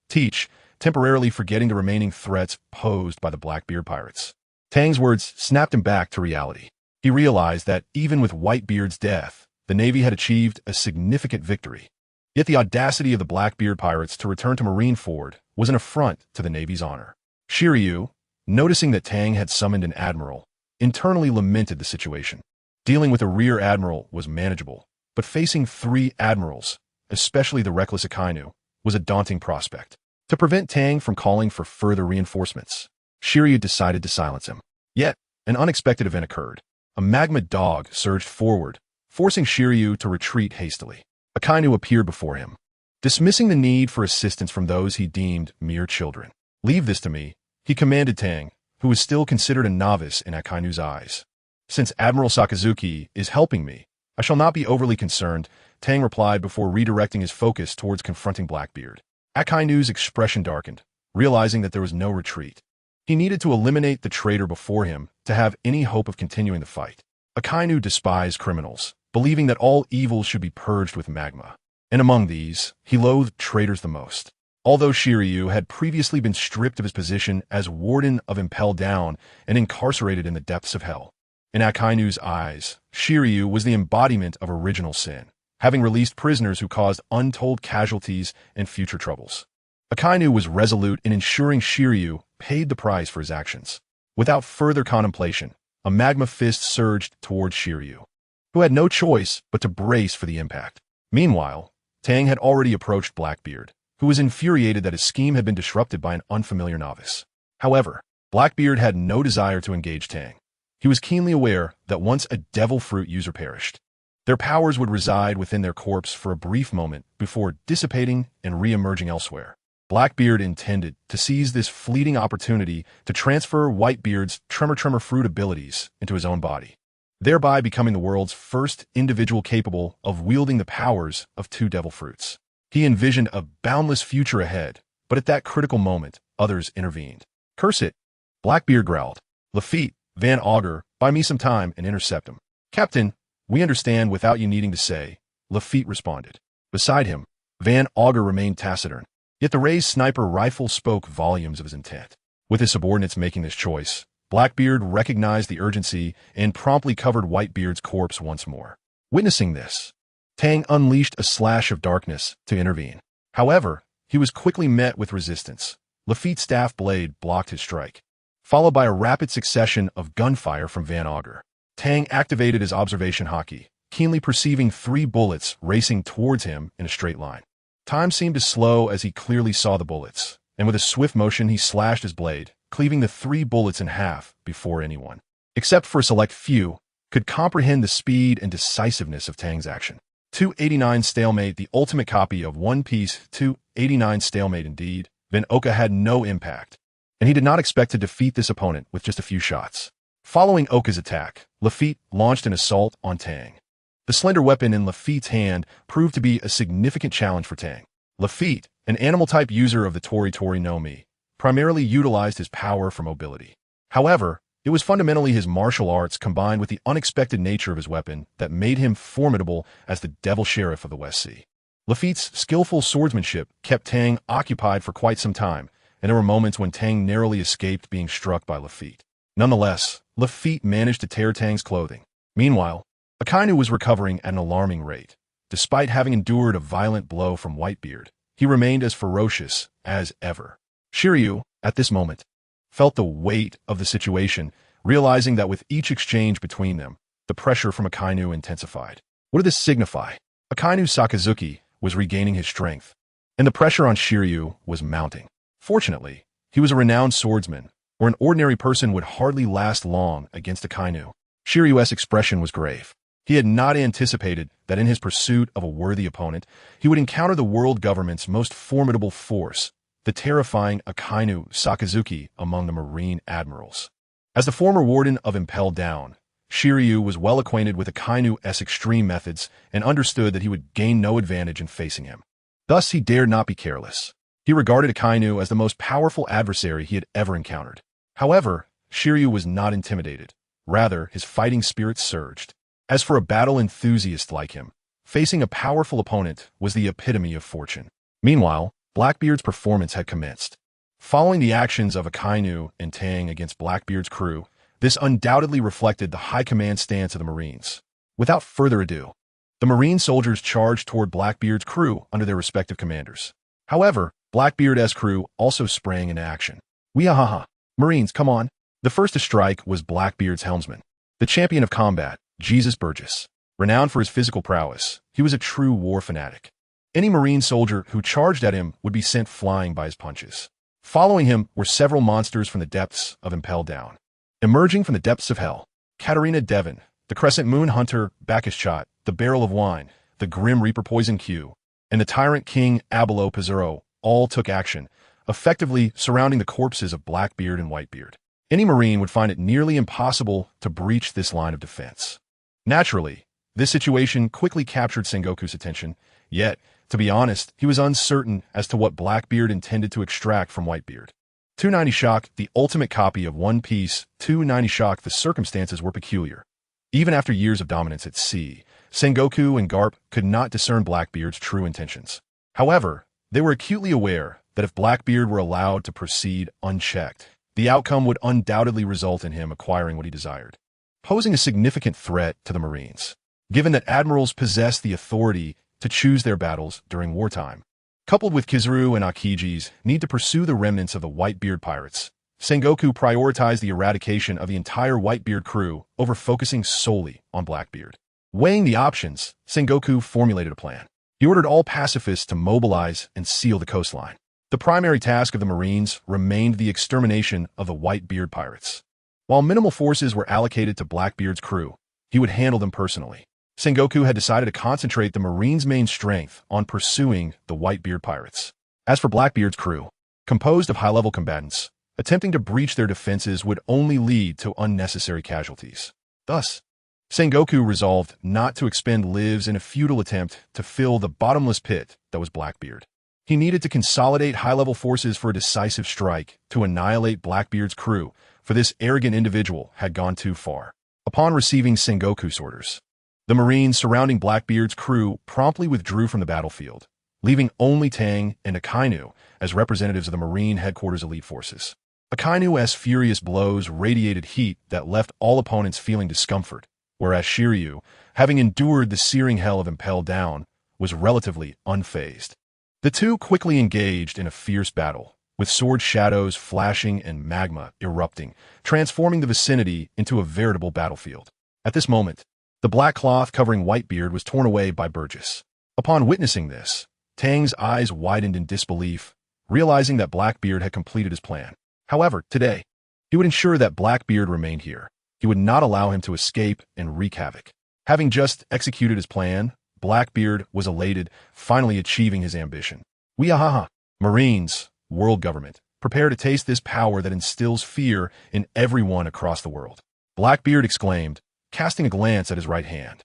Teach, temporarily forgetting the remaining threats posed by the Blackbeard pirates. Tang's words snapped him back to reality. He realized that even with Whitebeard's death, the Navy had achieved a significant victory. Yet the audacity of the Blackbeard pirates to return to Marineford was an affront to the Navy's honor. Shiryu, noticing that Tang had summoned an admiral, internally lamented the situation. Dealing with a rear admiral was manageable, but facing three admirals, especially the reckless Akainu, was a daunting prospect. To prevent Tang from calling for further reinforcements, Shiryu decided to silence him. Yet, an unexpected event occurred. A magma dog surged forward, forcing Shiryu to retreat hastily. Akainu appeared before him, dismissing the need for assistance from those he deemed mere children. "Leave this to me," he commanded Tang, who was still considered a novice in Akainu's eyes. "Since Admiral Sakazuki is helping me, I shall not be overly concerned," Tang replied before redirecting his focus towards confronting Blackbeard. Akainu's expression darkened, realizing that there was no retreat. He needed to eliminate the traitor before him to have any hope of continuing the fight. Akainu despised criminals, believing that all evils should be purged with magma. And among these, he loathed traitors the most. Although Shiryu had previously been stripped of his position as Warden of Impel Down and incarcerated in the depths of hell, in Akainu's eyes, Shiryu was the embodiment of original sin, having released prisoners who caused untold casualties and future troubles. Akainu was resolute in ensuring Shiryu paid the price for his actions. Without further contemplation, a magma fist surged towards Shiryu, who had no choice but to brace for the impact. Meanwhile, Tang had already approached Blackbeard, who was infuriated that his scheme had been disrupted by an unfamiliar novice. However, Blackbeard had no desire to engage Tang. He was keenly aware that once a devil fruit user perished, their powers would reside within their corpse for a brief moment before dissipating and re-emerging elsewhere. Blackbeard intended to seize this fleeting opportunity to transfer Whitebeard's tremor fruit abilities into his own body, thereby becoming the world's first individual capable of wielding the powers of two devil fruits. He envisioned a boundless future ahead, but at that critical moment, others intervened. "Curse it," Blackbeard growled. "Lafitte, Van Augur, buy me some time and intercept him." "Captain, we understand without you needing to say," Lafitte responded. Beside him, Van Augur remained taciturn, yet the raised sniper rifle spoke volumes of his intent. With his subordinates making this choice, Blackbeard recognized the urgency and promptly covered Whitebeard's corpse once more. Witnessing this, Tang unleashed a slash of darkness to intervene. However, he was quickly met with resistance. Lafitte's staff blade blocked his strike, followed by a rapid succession of gunfire from Van Augur. Tang activated his observation hockey, keenly perceiving 3 bullets racing towards him in a straight line. Time seemed to slow as he clearly saw the bullets, and with a swift motion he slashed his blade, cleaving the 3 bullets in half before anyone, except for a select few, could comprehend the speed and decisiveness of Tang's action. 289 Stalemate, the ultimate copy of One Piece. 289 Stalemate indeed. Van Augur had no impact, and he did not expect to defeat this opponent with just a few shots. Following Augur's attack, Lafitte launched an assault on Tang. The slender weapon in Lafitte's hand proved to be a significant challenge for Tang. Lafitte, an animal-type user of the Tori Tori no Mi, primarily utilized his power for mobility. However, it was fundamentally his martial arts combined with the unexpected nature of his weapon that made him formidable as the Devil Sheriff of the West Sea. Lafitte's skillful swordsmanship kept Tang occupied for quite some time, and there were moments when Tang narrowly escaped being struck by Lafitte. Nonetheless, Lafitte managed to tear Tang's clothing. Meanwhile, Akainu was recovering at an alarming rate. Despite having endured a violent blow from Whitebeard, he remained as ferocious as ever. Shiryu, at this moment, felt the weight of the situation, realizing that with each exchange between them, the pressure from Akainu intensified. What did this signify? Akainu Sakazuki was regaining his strength, and the pressure on Shiryu was mounting. Fortunately, he was a renowned swordsman, or an ordinary person would hardly last long against Akainu. Shiryu's expression was grave. He had not anticipated that in his pursuit of a worthy opponent, he would encounter the world government's most formidable force, the terrifying Akainu Sakazuki among the Marine admirals. As the former warden of Impel Down, Shiryu was well acquainted with Akainu's extreme methods and understood that he would gain no advantage in facing him. Thus, he dared not be careless. He regarded Akainu as the most powerful adversary he had ever encountered. However, Shiryu was not intimidated. Rather, his fighting spirit surged. As for a battle enthusiast like him, facing a powerful opponent was the epitome of fortune. Meanwhile, Blackbeard's performance had commenced. Following the actions of Akainu and Tang against Blackbeard's crew, this undoubtedly reflected the high command stance of the Marines. Without further ado, the Marine soldiers charged toward Blackbeard's crew under their respective commanders. However, Blackbeard's crew also sprang into action. Weehaha! Marines, come on! The first to strike was Blackbeard's helmsman, the champion of combat, Jesus Burgess. Renowned for his physical prowess, he was a true war fanatic. Any Marine soldier who charged at him would be sent flying by his punches. Following him were several monsters from the depths of Impel Down. Emerging from the depths of hell, Katarina Devon, the Crescent Moon Hunter Bacchus Shot, the Barrel of Wine, the Grim Reaper Poison Q, and the Tyrant King Abelo Pizzuro all took action, effectively surrounding the corpses of Blackbeard and Whitebeard. Any Marine would find it nearly impossible to breach this line of defense. Naturally, this situation quickly captured Sengoku's attention, yet, to be honest, he was uncertain as to what Blackbeard intended to extract from Whitebeard. 290 Shock, the ultimate copy of One Piece. 290 Shock, the circumstances were peculiar. Even after years of dominance at sea, Sengoku and Garp could not discern Blackbeard's true intentions. However, they were acutely aware that if Blackbeard were allowed to proceed unchecked, the outcome would undoubtedly result in him acquiring what he desired, posing a significant threat to the Marines, given that admirals possess the authority to choose their battles during wartime. Coupled with Kizaru and Akiji's need to pursue the remnants of the Whitebeard pirates, Sengoku prioritized the eradication of the entire Whitebeard crew over focusing solely on Blackbeard. Weighing the options, Sengoku formulated a plan. He ordered all pacifists to mobilize and seal the coastline. The primary task of the Marines remained the extermination of the Whitebeard pirates. While minimal forces were allocated to Blackbeard's crew, he would handle them personally. Sengoku had decided to concentrate the Marines' main strength on pursuing the Whitebeard pirates. As for Blackbeard's crew, composed of high-level combatants, attempting to breach their defenses would only lead to unnecessary casualties. Thus, Sengoku resolved not to expend lives in a futile attempt to fill the bottomless pit that was Blackbeard. He needed to consolidate high-level forces for a decisive strike to annihilate Blackbeard's crew, for this arrogant individual had gone too far. Upon receiving Sengoku's orders, the Marines surrounding Blackbeard's crew promptly withdrew from the battlefield, leaving only Tang and Akainu as representatives of the Marine Headquarters elite forces. Akainu's furious blows radiated heat that left all opponents feeling discomfort, whereas Shiryu, having endured the searing hell of Impel Down, was relatively unfazed. The two quickly engaged in a fierce battle, with sword shadows flashing and magma erupting, transforming the vicinity into a veritable battlefield. At this moment, the black cloth covering Whitebeard was torn away by Burgess. Upon witnessing this, Tang's eyes widened in disbelief, realizing that Blackbeard had completed his plan. However, today, he would ensure that Blackbeard remained here. He would not allow him to escape and wreak havoc. Having just executed his plan, Blackbeard was elated, finally achieving his ambition. Weahaha! Marines, world government, prepare to taste this power that instills fear in everyone across the world. Blackbeard exclaimed, casting a glance at his right hand.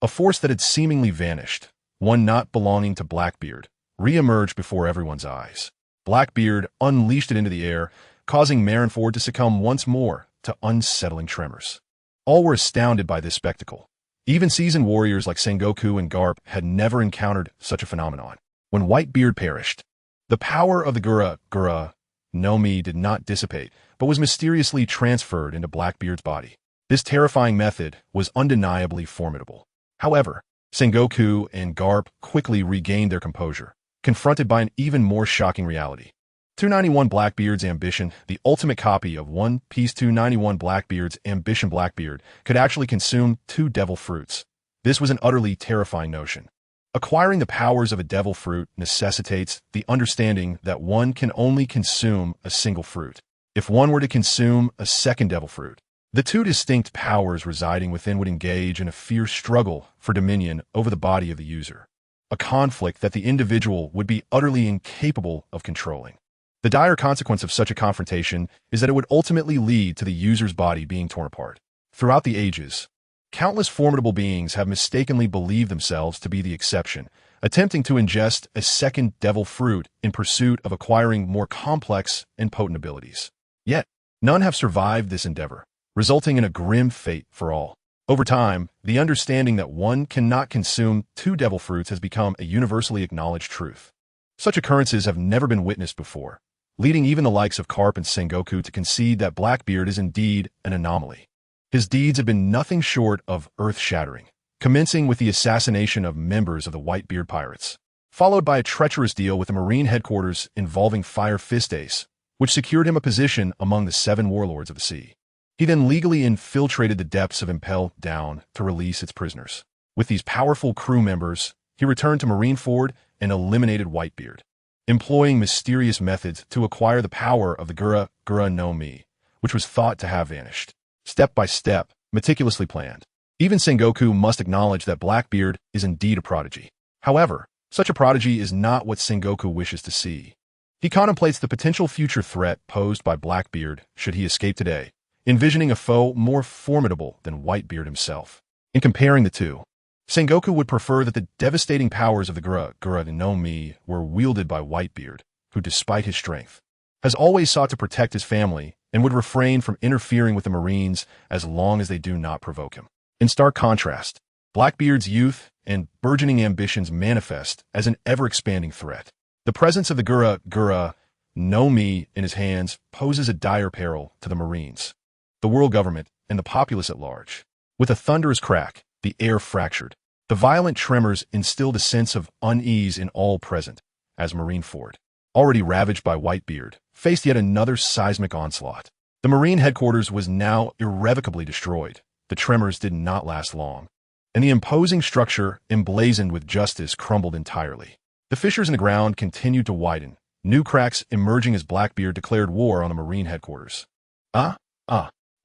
A force that had seemingly vanished, one not belonging to Blackbeard, re-emerged before everyone's eyes. Blackbeard unleashed it into the air, causing Marineford to succumb once more to unsettling tremors. All were astounded by this spectacle. Even seasoned warriors like Sengoku and Garp had never encountered such a phenomenon. When Whitebeard perished, the power of the Gura no Mi did not dissipate, but was mysteriously transferred into Blackbeard's body. This terrifying method was undeniably formidable. However, Sengoku and Garp quickly regained their composure, confronted by an even more shocking reality. 291 Blackbeard's ambition, the ultimate copy of One Piece 291 Blackbeard's ambition. Blackbeard could actually consume 2 devil fruits. This was an utterly terrifying notion. Acquiring the powers of a devil fruit necessitates the understanding that one can only consume a single fruit. If one were to consume a second devil fruit, the 2 distinct powers residing within would engage in a fierce struggle for dominion over the body of the user, a conflict that the individual would be utterly incapable of controlling. The dire consequence of such a confrontation is that it would ultimately lead to the user's body being torn apart. Throughout the ages, countless formidable beings have mistakenly believed themselves to be the exception, attempting to ingest a second devil fruit in pursuit of acquiring more complex and potent abilities. Yet, none have survived this endeavor, resulting in a grim fate for all. Over time, the understanding that one cannot consume 2 devil fruits has become a universally acknowledged truth. Such occurrences have never been witnessed before, leading even the likes of Garp and Sengoku to concede that Blackbeard is indeed an anomaly. His deeds have been nothing short of earth-shattering, commencing with the assassination of members of the Whitebeard Pirates, followed by a treacherous deal with the Marine headquarters involving Fire Fist Ace, which secured him a position among the 7 warlords of the sea. He then legally infiltrated the depths of Impel Down to release its prisoners. With these powerful crew members, he returned to Marineford and eliminated Whitebeard, employing mysterious methods to acquire the power of the Gura no Mi, which was thought to have vanished. Step by step, meticulously planned. Even Sengoku must acknowledge that Blackbeard is indeed a prodigy. However, such a prodigy is not what Sengoku wishes to see. He contemplates the potential future threat posed by Blackbeard should he escape today, envisioning a foe more formidable than Whitebeard himself. In comparing the two, Sengoku would prefer that the devastating powers of the Gura no Mi were wielded by Whitebeard, who, despite his strength, has always sought to protect his family and would refrain from interfering with the Marines as long as they do not provoke him. In stark contrast, Blackbeard's youth and burgeoning ambitions manifest as an ever-expanding threat. The presence of the Gura no Mi in his hands poses a dire peril to the Marines, the world government, and the populace at large. With a thunderous crack, the air fractured. The violent tremors instilled a sense of unease in all present, as Marineford, already ravaged by Whitebeard, faced yet another seismic onslaught. The Marine headquarters was now irrevocably destroyed. The tremors did not last long, and the imposing structure, emblazoned with justice, crumbled entirely. The fissures in the ground continued to widen, new cracks emerging as Blackbeard declared war on the Marine headquarters.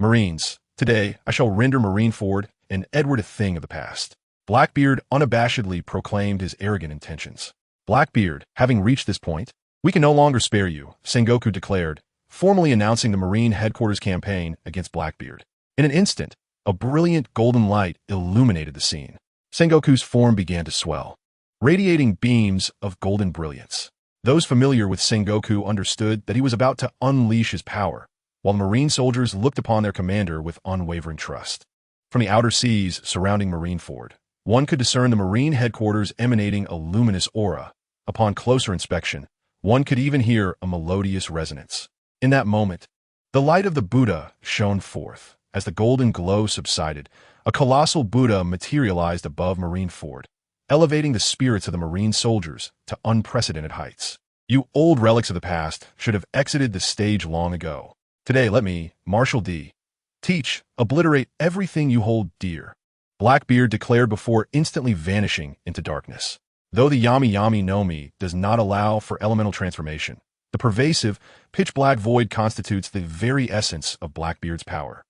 Marines, today I shall render Marineford and Edward a thing of the past. Blackbeard unabashedly proclaimed his arrogant intentions. Blackbeard, having reached this point, we can no longer spare you, Sengoku declared, formally announcing the Marine headquarters campaign against Blackbeard. In an instant, a brilliant golden light illuminated the scene. Sengoku's form began to swell, radiating beams of golden brilliance. Those familiar with Sengoku understood that he was about to unleash his power, while Marine soldiers looked upon their commander with unwavering trust. From the outer seas surrounding Marineford, one could discern the Marine headquarters emanating a luminous aura. Upon closer inspection, one could even hear a melodious resonance. In that moment, the light of the Buddha shone forth, as the golden glow subsided, a colossal Buddha materialized above Marineford, elevating the spirits of the Marine soldiers to unprecedented heights. You old relics of the past should have exited the stage long ago. Today, let me, Marshal D, teach, obliterate everything you hold dear, Blackbeard declared before instantly vanishing into darkness. Though the Yami no Mi does not allow for elemental transformation, the pervasive, pitch-black void constitutes the very essence of Blackbeard's power.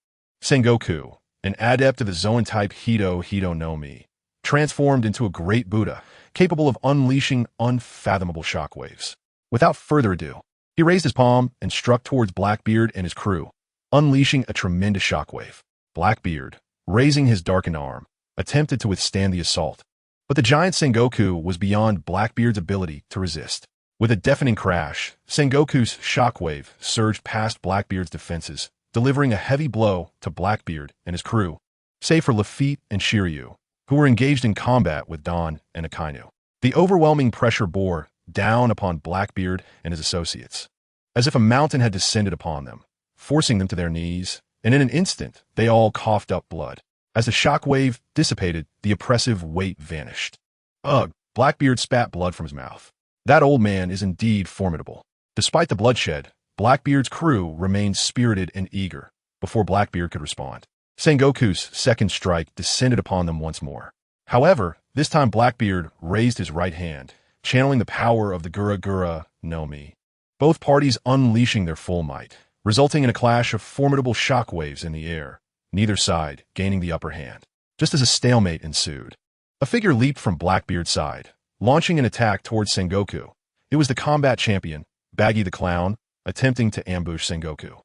Sengoku, an adept of the Zoan-type Hito no Mi, transformed into a great Buddha, capable of unleashing unfathomable shockwaves. Without further ado, he raised his palm and struck towards Blackbeard and his crew, unleashing a tremendous shockwave. Blackbeard, raising his darkened arm, attempted to withstand the assault, but the giant Sengoku was beyond Blackbeard's ability to resist. With a deafening crash, Sengoku's shockwave surged past Blackbeard's defenses, delivering a heavy blow to Blackbeard and his crew, save for Lafitte and Shiryu, who were engaged in combat with Don and Akainu. The overwhelming pressure bore down upon Blackbeard and his associates, as if a mountain had descended upon them, forcing them to their knees, and in an instant they all coughed up blood. As the shockwave dissipated, the oppressive weight vanished. Ugh! Blackbeard spat blood from his mouth. That old man is indeed formidable. Despite the bloodshed, Blackbeard's crew remained spirited and eager before Blackbeard could respond. Sengoku's second strike descended upon them once more. However, this time Blackbeard raised his right hand, channeling the power of the Gura no Mi, both parties unleashing their full might, resulting in a clash of formidable shockwaves in the air, neither side gaining the upper hand. Just as a stalemate ensued, a figure leaped from Blackbeard's side, launching an attack towards Sengoku. It was the combat champion, Baggy the Clown, attempting to ambush Sengoku.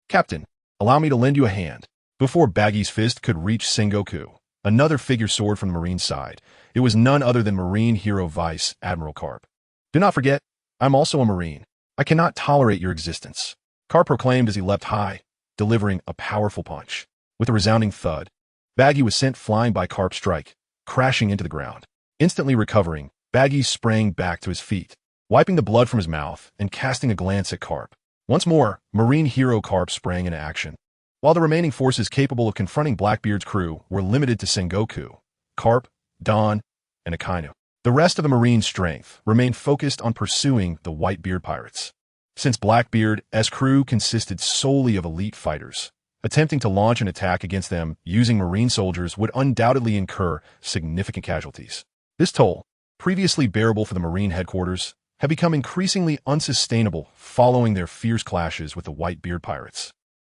Captain, allow me to lend you a hand. Before Baggy's fist could reach Sengoku, another figure soared from the Marine side. It was none other than Marine Hero Vice Admiral Carp. Do not forget, I'm also a Marine. I cannot tolerate your existence, Carp proclaimed as he leapt high, delivering a powerful punch. With a resounding thud, Baggy was sent flying by Carp's strike, crashing into the ground. Instantly recovering, Baggy sprang back to his feet, wiping the blood from his mouth and casting a glance at Carp. Once more, Marine Hero Carp sprang into action. While the remaining forces capable of confronting Blackbeard's crew were limited to Sengoku, Carp, Don, and Akainu, the rest of the Marine strength remained focused on pursuing the Whitebeard pirates. Since Blackbeard's crew consisted solely of elite fighters, attempting to launch an attack against them using Marine soldiers would undoubtedly incur significant casualties. This toll, previously bearable for the Marine headquarters, had become increasingly unsustainable following their fierce clashes with the Whitebeard pirates.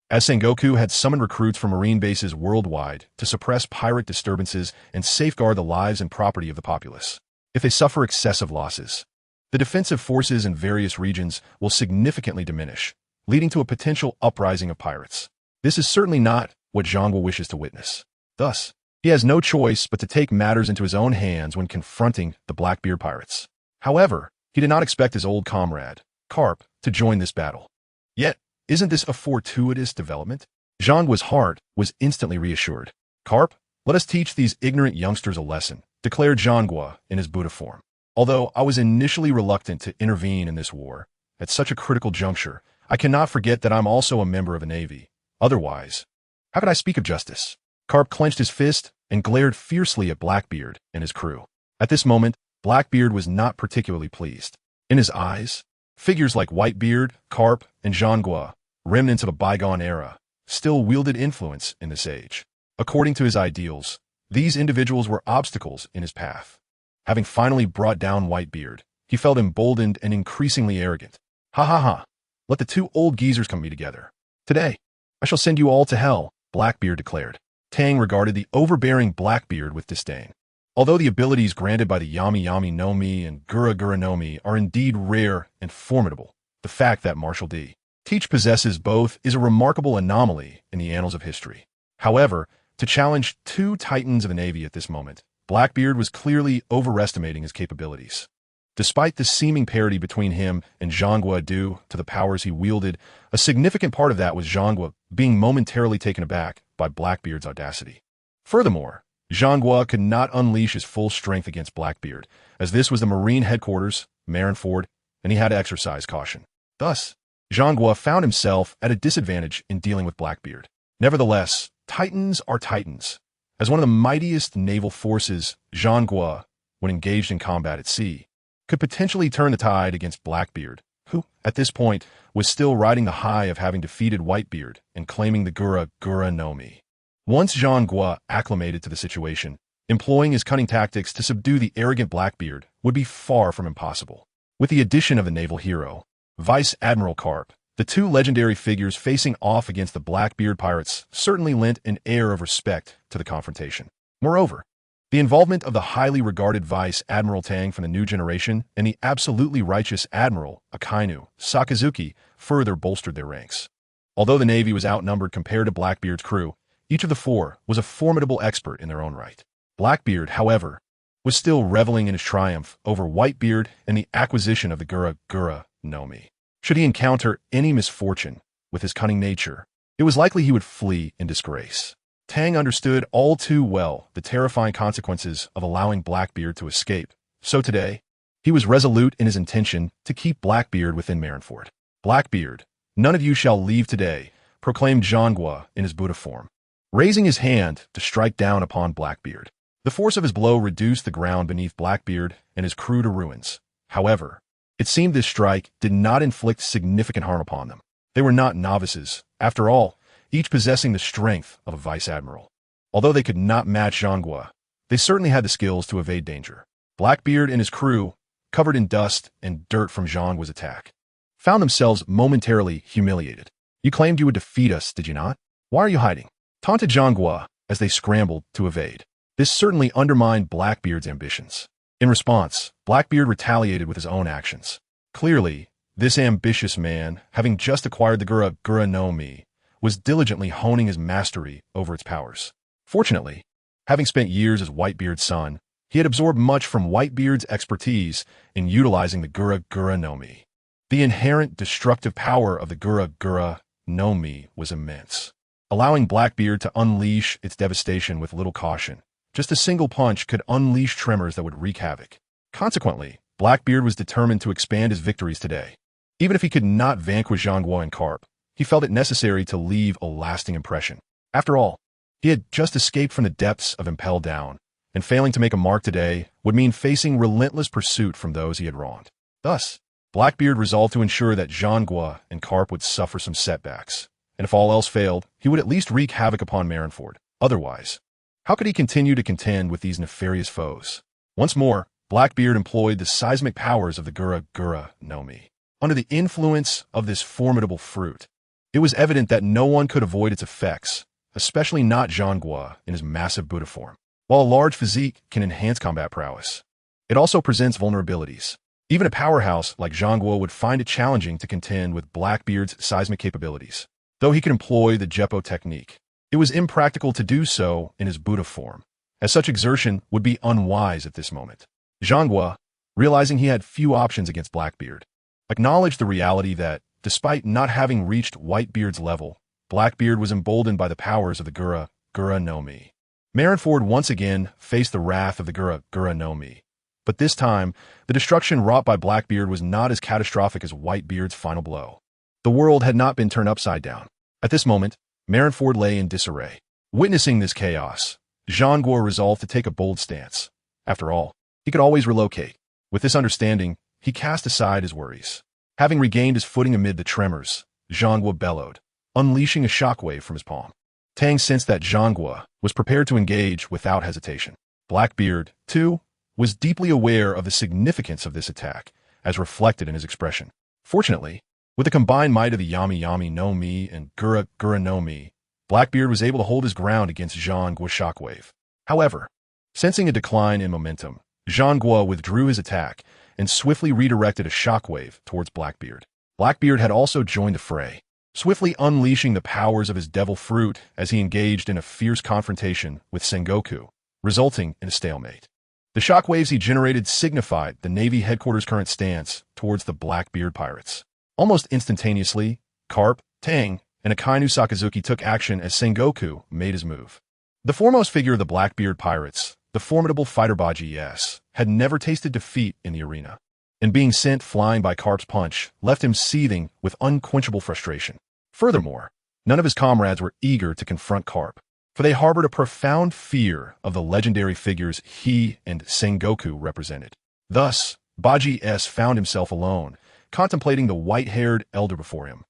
As Sengoku had summoned recruits from Marine bases worldwide to suppress pirate disturbances and safeguard the lives and property of the populace. If they suffer excessive losses, the defensive forces in various regions will significantly diminish, leading to a potential uprising of pirates. This is certainly not what Zhangguo wishes to witness. Thus, he has no choice but to take matters into his own hands when confronting the Blackbeard pirates. However, he did not expect his old comrade, Carp, to join this battle. Yet, isn't this a fortuitous development? Zhangguo's heart was instantly reassured. Carp, let us teach these ignorant youngsters a lesson, declared Zhangguo in his Buddha form. Although I was initially reluctant to intervene in this war, at such a critical juncture, I cannot forget that I'm also a member of a navy. Otherwise, how could I speak of justice? Carp clenched his fist and glared fiercely at Blackbeard and his crew. At this moment, Blackbeard was not particularly pleased. In his eyes, figures like Whitebeard, Carp, and Zhangguo, remnants of a bygone era, still wielded influence in this age. According to his ideals, these individuals were obstacles in his path. Having finally brought down Whitebeard, he felt emboldened and increasingly arrogant. Ha! Let the two old geezers come meet together. Today, I shall send you all to hell, Blackbeard declared. Tang regarded the overbearing Blackbeard with disdain. Although the abilities granted by the Yami no Mi and Gura no Mi are indeed rare and formidable, the fact that Marshal D. Teach possesses both is a remarkable anomaly in the annals of history. However, to challenge two titans of the Navy at this moment, Blackbeard was clearly overestimating his capabilities. Despite the seeming parity between him and Zhangguo due to the powers he wielded, a significant part of that was Zhangguo being momentarily taken aback by Blackbeard's audacity. Furthermore, Zhangguo could not unleash his full strength against Blackbeard, as this was the Marine headquarters, Marineford, and he had to exercise caution. Thus, Zhangguo found himself at a disadvantage in dealing with Blackbeard. Nevertheless, titans are titans. As one of the mightiest naval forces, Zhangguo, when engaged in combat at sea, could potentially turn the tide against Blackbeard, who, at this point, was still riding the high of having defeated Whitebeard and claiming the Gura no Mi. Once Zhangguo acclimated to the situation, employing his cunning tactics to subdue the arrogant Blackbeard would be far from impossible. With the addition of the naval hero, Vice Admiral Carp, the two legendary figures facing off against the Blackbeard pirates certainly lent an air of respect to the confrontation. Moreover, the involvement of the highly regarded Vice Admiral Tang from the new generation and the absolutely righteous Admiral Akainu Sakazuki further bolstered their ranks. Although the Navy was outnumbered compared to Blackbeard's crew, each of the four was a formidable expert in their own right. Blackbeard, however, was still reveling in his triumph over Whitebeard and the acquisition of the Gura no Mi. Should he encounter any misfortune with his cunning nature, it was likely he would flee in disgrace. Tang understood all too well the terrifying consequences of allowing Blackbeard to escape, so today, he was resolute in his intention to keep Blackbeard within Marineford. "Blackbeard, none of you shall leave today," proclaimed Zhangguo in his Buddha form, raising his hand to strike down upon Blackbeard. The force of his blow reduced the ground beneath Blackbeard and his crew to ruins. However, it seemed this strike did not inflict significant harm upon them. They were not novices, after all, each possessing the strength of a vice admiral. Although they could not match Zhangguo, they certainly had the skills to evade danger. Blackbeard and his crew, covered in dust and dirt from Zhangguo's attack, found themselves momentarily humiliated. "You claimed you would defeat us, did you not? Why are you hiding?" taunted Zhangguo as they scrambled to evade. This certainly undermined Blackbeard's ambitions. In response, Blackbeard retaliated with his own actions. Clearly, this ambitious man, having just acquired the Gura no Mi, was diligently honing his mastery over its powers. Fortunately, having spent years as Whitebeard's son, he had absorbed much from Whitebeard's expertise in utilizing the Gura no Mi. The inherent destructive power of the Gura no Mi was immense. Allowing Blackbeard to unleash its devastation with little caution, just a single punch could unleash tremors that would wreak havoc. Consequently, Blackbeard was determined to expand his victories today. Even if he could not vanquish Zhangguo and Carp, he felt it necessary to leave a lasting impression. After all, he had just escaped from the depths of Impel Down, and failing to make a mark today would mean facing relentless pursuit from those he had wronged. Thus, Blackbeard resolved to ensure that Zhangguo and Carp would suffer some setbacks, and if all else failed, he would at least wreak havoc upon Marineford. Otherwise, how could he continue to contend with these nefarious foes? Once more, Blackbeard employed the seismic powers of the Gura no Mi. Under the influence of this formidable fruit, it was evident that no one could avoid its effects, especially not Zhangguo in his massive Buddha form. While a large physique can enhance combat prowess, it also presents vulnerabilities. Even a powerhouse like Zhangguo would find it challenging to contend with Blackbeard's seismic capabilities. Though he could employ the Jeppo technique, it was impractical to do so in his Buddha form, as such exertion would be unwise at this moment. Zhangguo, realizing he had few options against Blackbeard, acknowledged the reality that, despite not having reached Whitebeard's level, Blackbeard was emboldened by the powers of the Gura no Mi. Marineford once again faced the wrath of the Gura no Mi, but this time, the destruction wrought by Blackbeard was not as catastrophic as Whitebeard's final blow. The world had not been turned upside down. At this moment, Marineford lay in disarray. Witnessing this chaos, Zhangguo resolved to take a bold stance. After all, he could always relocate. With this understanding, he cast aside his worries. Having regained his footing amid the tremors, Zhangguo bellowed, unleashing a shockwave from his palm. Tang sensed that Zhangguo was prepared to engage without hesitation. Blackbeard, too, was deeply aware of the significance of this attack, as reflected in his expression. Fortunately, with the combined might of the Yami no Mi and Gura no Mi, Blackbeard was able to hold his ground against Zhangguo's shockwave. However, sensing a decline in momentum, Zhangguo withdrew his attack and swiftly redirected a shockwave towards Blackbeard. Blackbeard had also joined the fray, swiftly unleashing the powers of his devil fruit as he engaged in a fierce confrontation with Sengoku, resulting in a stalemate. The shockwaves he generated signified the Navy headquarters' current stance towards the Blackbeard pirates. Almost instantaneously, Carp, Tang, and Akainu Sakazuki took action as Sengoku made his move. The foremost figure of the Blackbeard pirates, the formidable fighter Baji S, had never tasted defeat in the arena, and being sent flying by Carp's punch left him seething with unquenchable frustration. Furthermore, None of his comrades were eager to confront Carp, for they harbored a profound fear of the legendary figures he and Sengoku represented. Thus, Baji S found himself alone, contemplating the white-haired elder before him,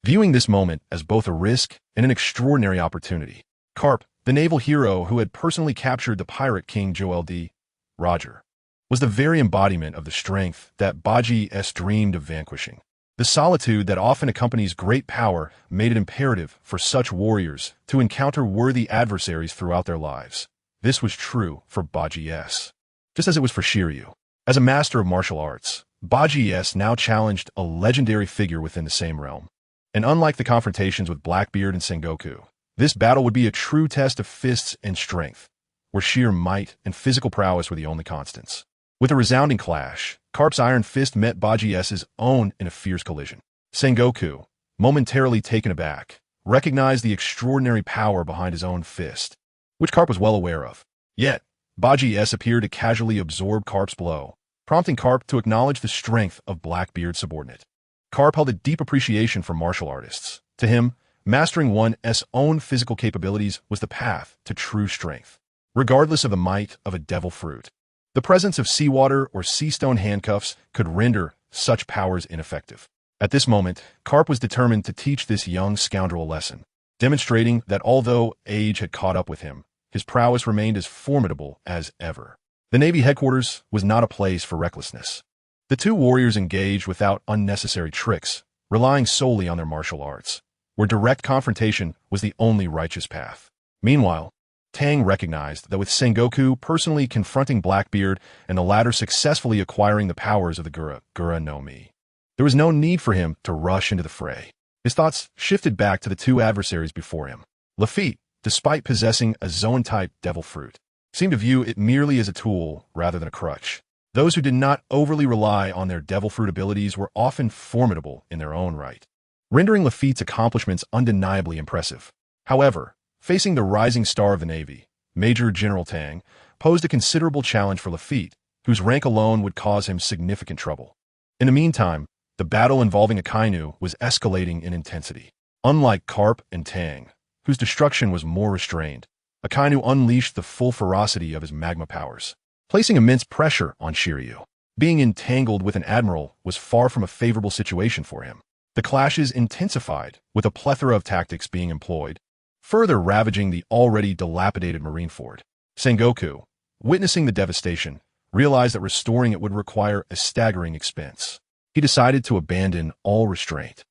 viewing this moment as both a risk and an extraordinary opportunity. Carp, the naval hero who had personally captured the pirate king Joel D. Roger, was the very embodiment of the strength that Baji S dreamed of vanquishing. The solitude that often accompanies great power made it imperative for such warriors to encounter worthy adversaries throughout their lives. This was true for Baji S, just as it was for Shiryu. As a master of martial arts, Baji S now challenged a legendary figure within the same realm. And unlike the confrontations with Blackbeard and Sengoku, this battle would be a true test of fists and strength, where sheer might and physical prowess were the only constants. With a resounding clash, Carp's iron fist met Baji S's own in a fierce collision. Sengoku, momentarily taken aback, recognized the extraordinary power behind his own fist, which Carp was well aware of. Yet, Baji S appeared to casually absorb Carp's blow, prompting Carp to acknowledge the strength of Blackbeard's subordinate. Carp held a deep appreciation for martial artists. To him, mastering one's own physical capabilities was the path to true strength, regardless of the might of a devil fruit. The presence of seawater or sea stone handcuffs could render such powers ineffective. At this moment, Carp was determined to teach this young scoundrel a lesson, demonstrating that although age had caught up with him, his prowess remained as formidable as ever. The Navy headquarters was not a place for recklessness. The two warriors engaged without unnecessary tricks, relying solely on their martial arts, where direct confrontation was the only righteous path. Meanwhile, Tang recognized that with Sengoku personally confronting Blackbeard and the latter successfully acquiring the powers of the Gura no Mi, there was no need for him to rush into the fray. His thoughts shifted back to the two adversaries before him. Lafitte, despite possessing a Zoan-type devil fruit, seemed to view it merely as a tool rather than a crutch. Those who did not overly rely on their devil fruit abilities were often formidable in their own right, rendering Lafitte's accomplishments undeniably impressive. However, facing the rising star of the Navy, Major General Tang posed a considerable challenge for Lafitte, whose rank alone would cause him significant trouble. In the meantime, the battle involving Akainu was escalating in intensity. Unlike Carp and Tang, whose destruction was more restrained, Akainu unleashed the full ferocity of his magma powers, placing immense pressure on Shiryu. Being entangled with an admiral was far from a favorable situation for him. The clashes intensified, with a plethora of tactics being employed, further ravaging the already dilapidated marine fort. Sengoku, witnessing the devastation, realized that restoring it would require a staggering expense. He decided to abandon all restraint,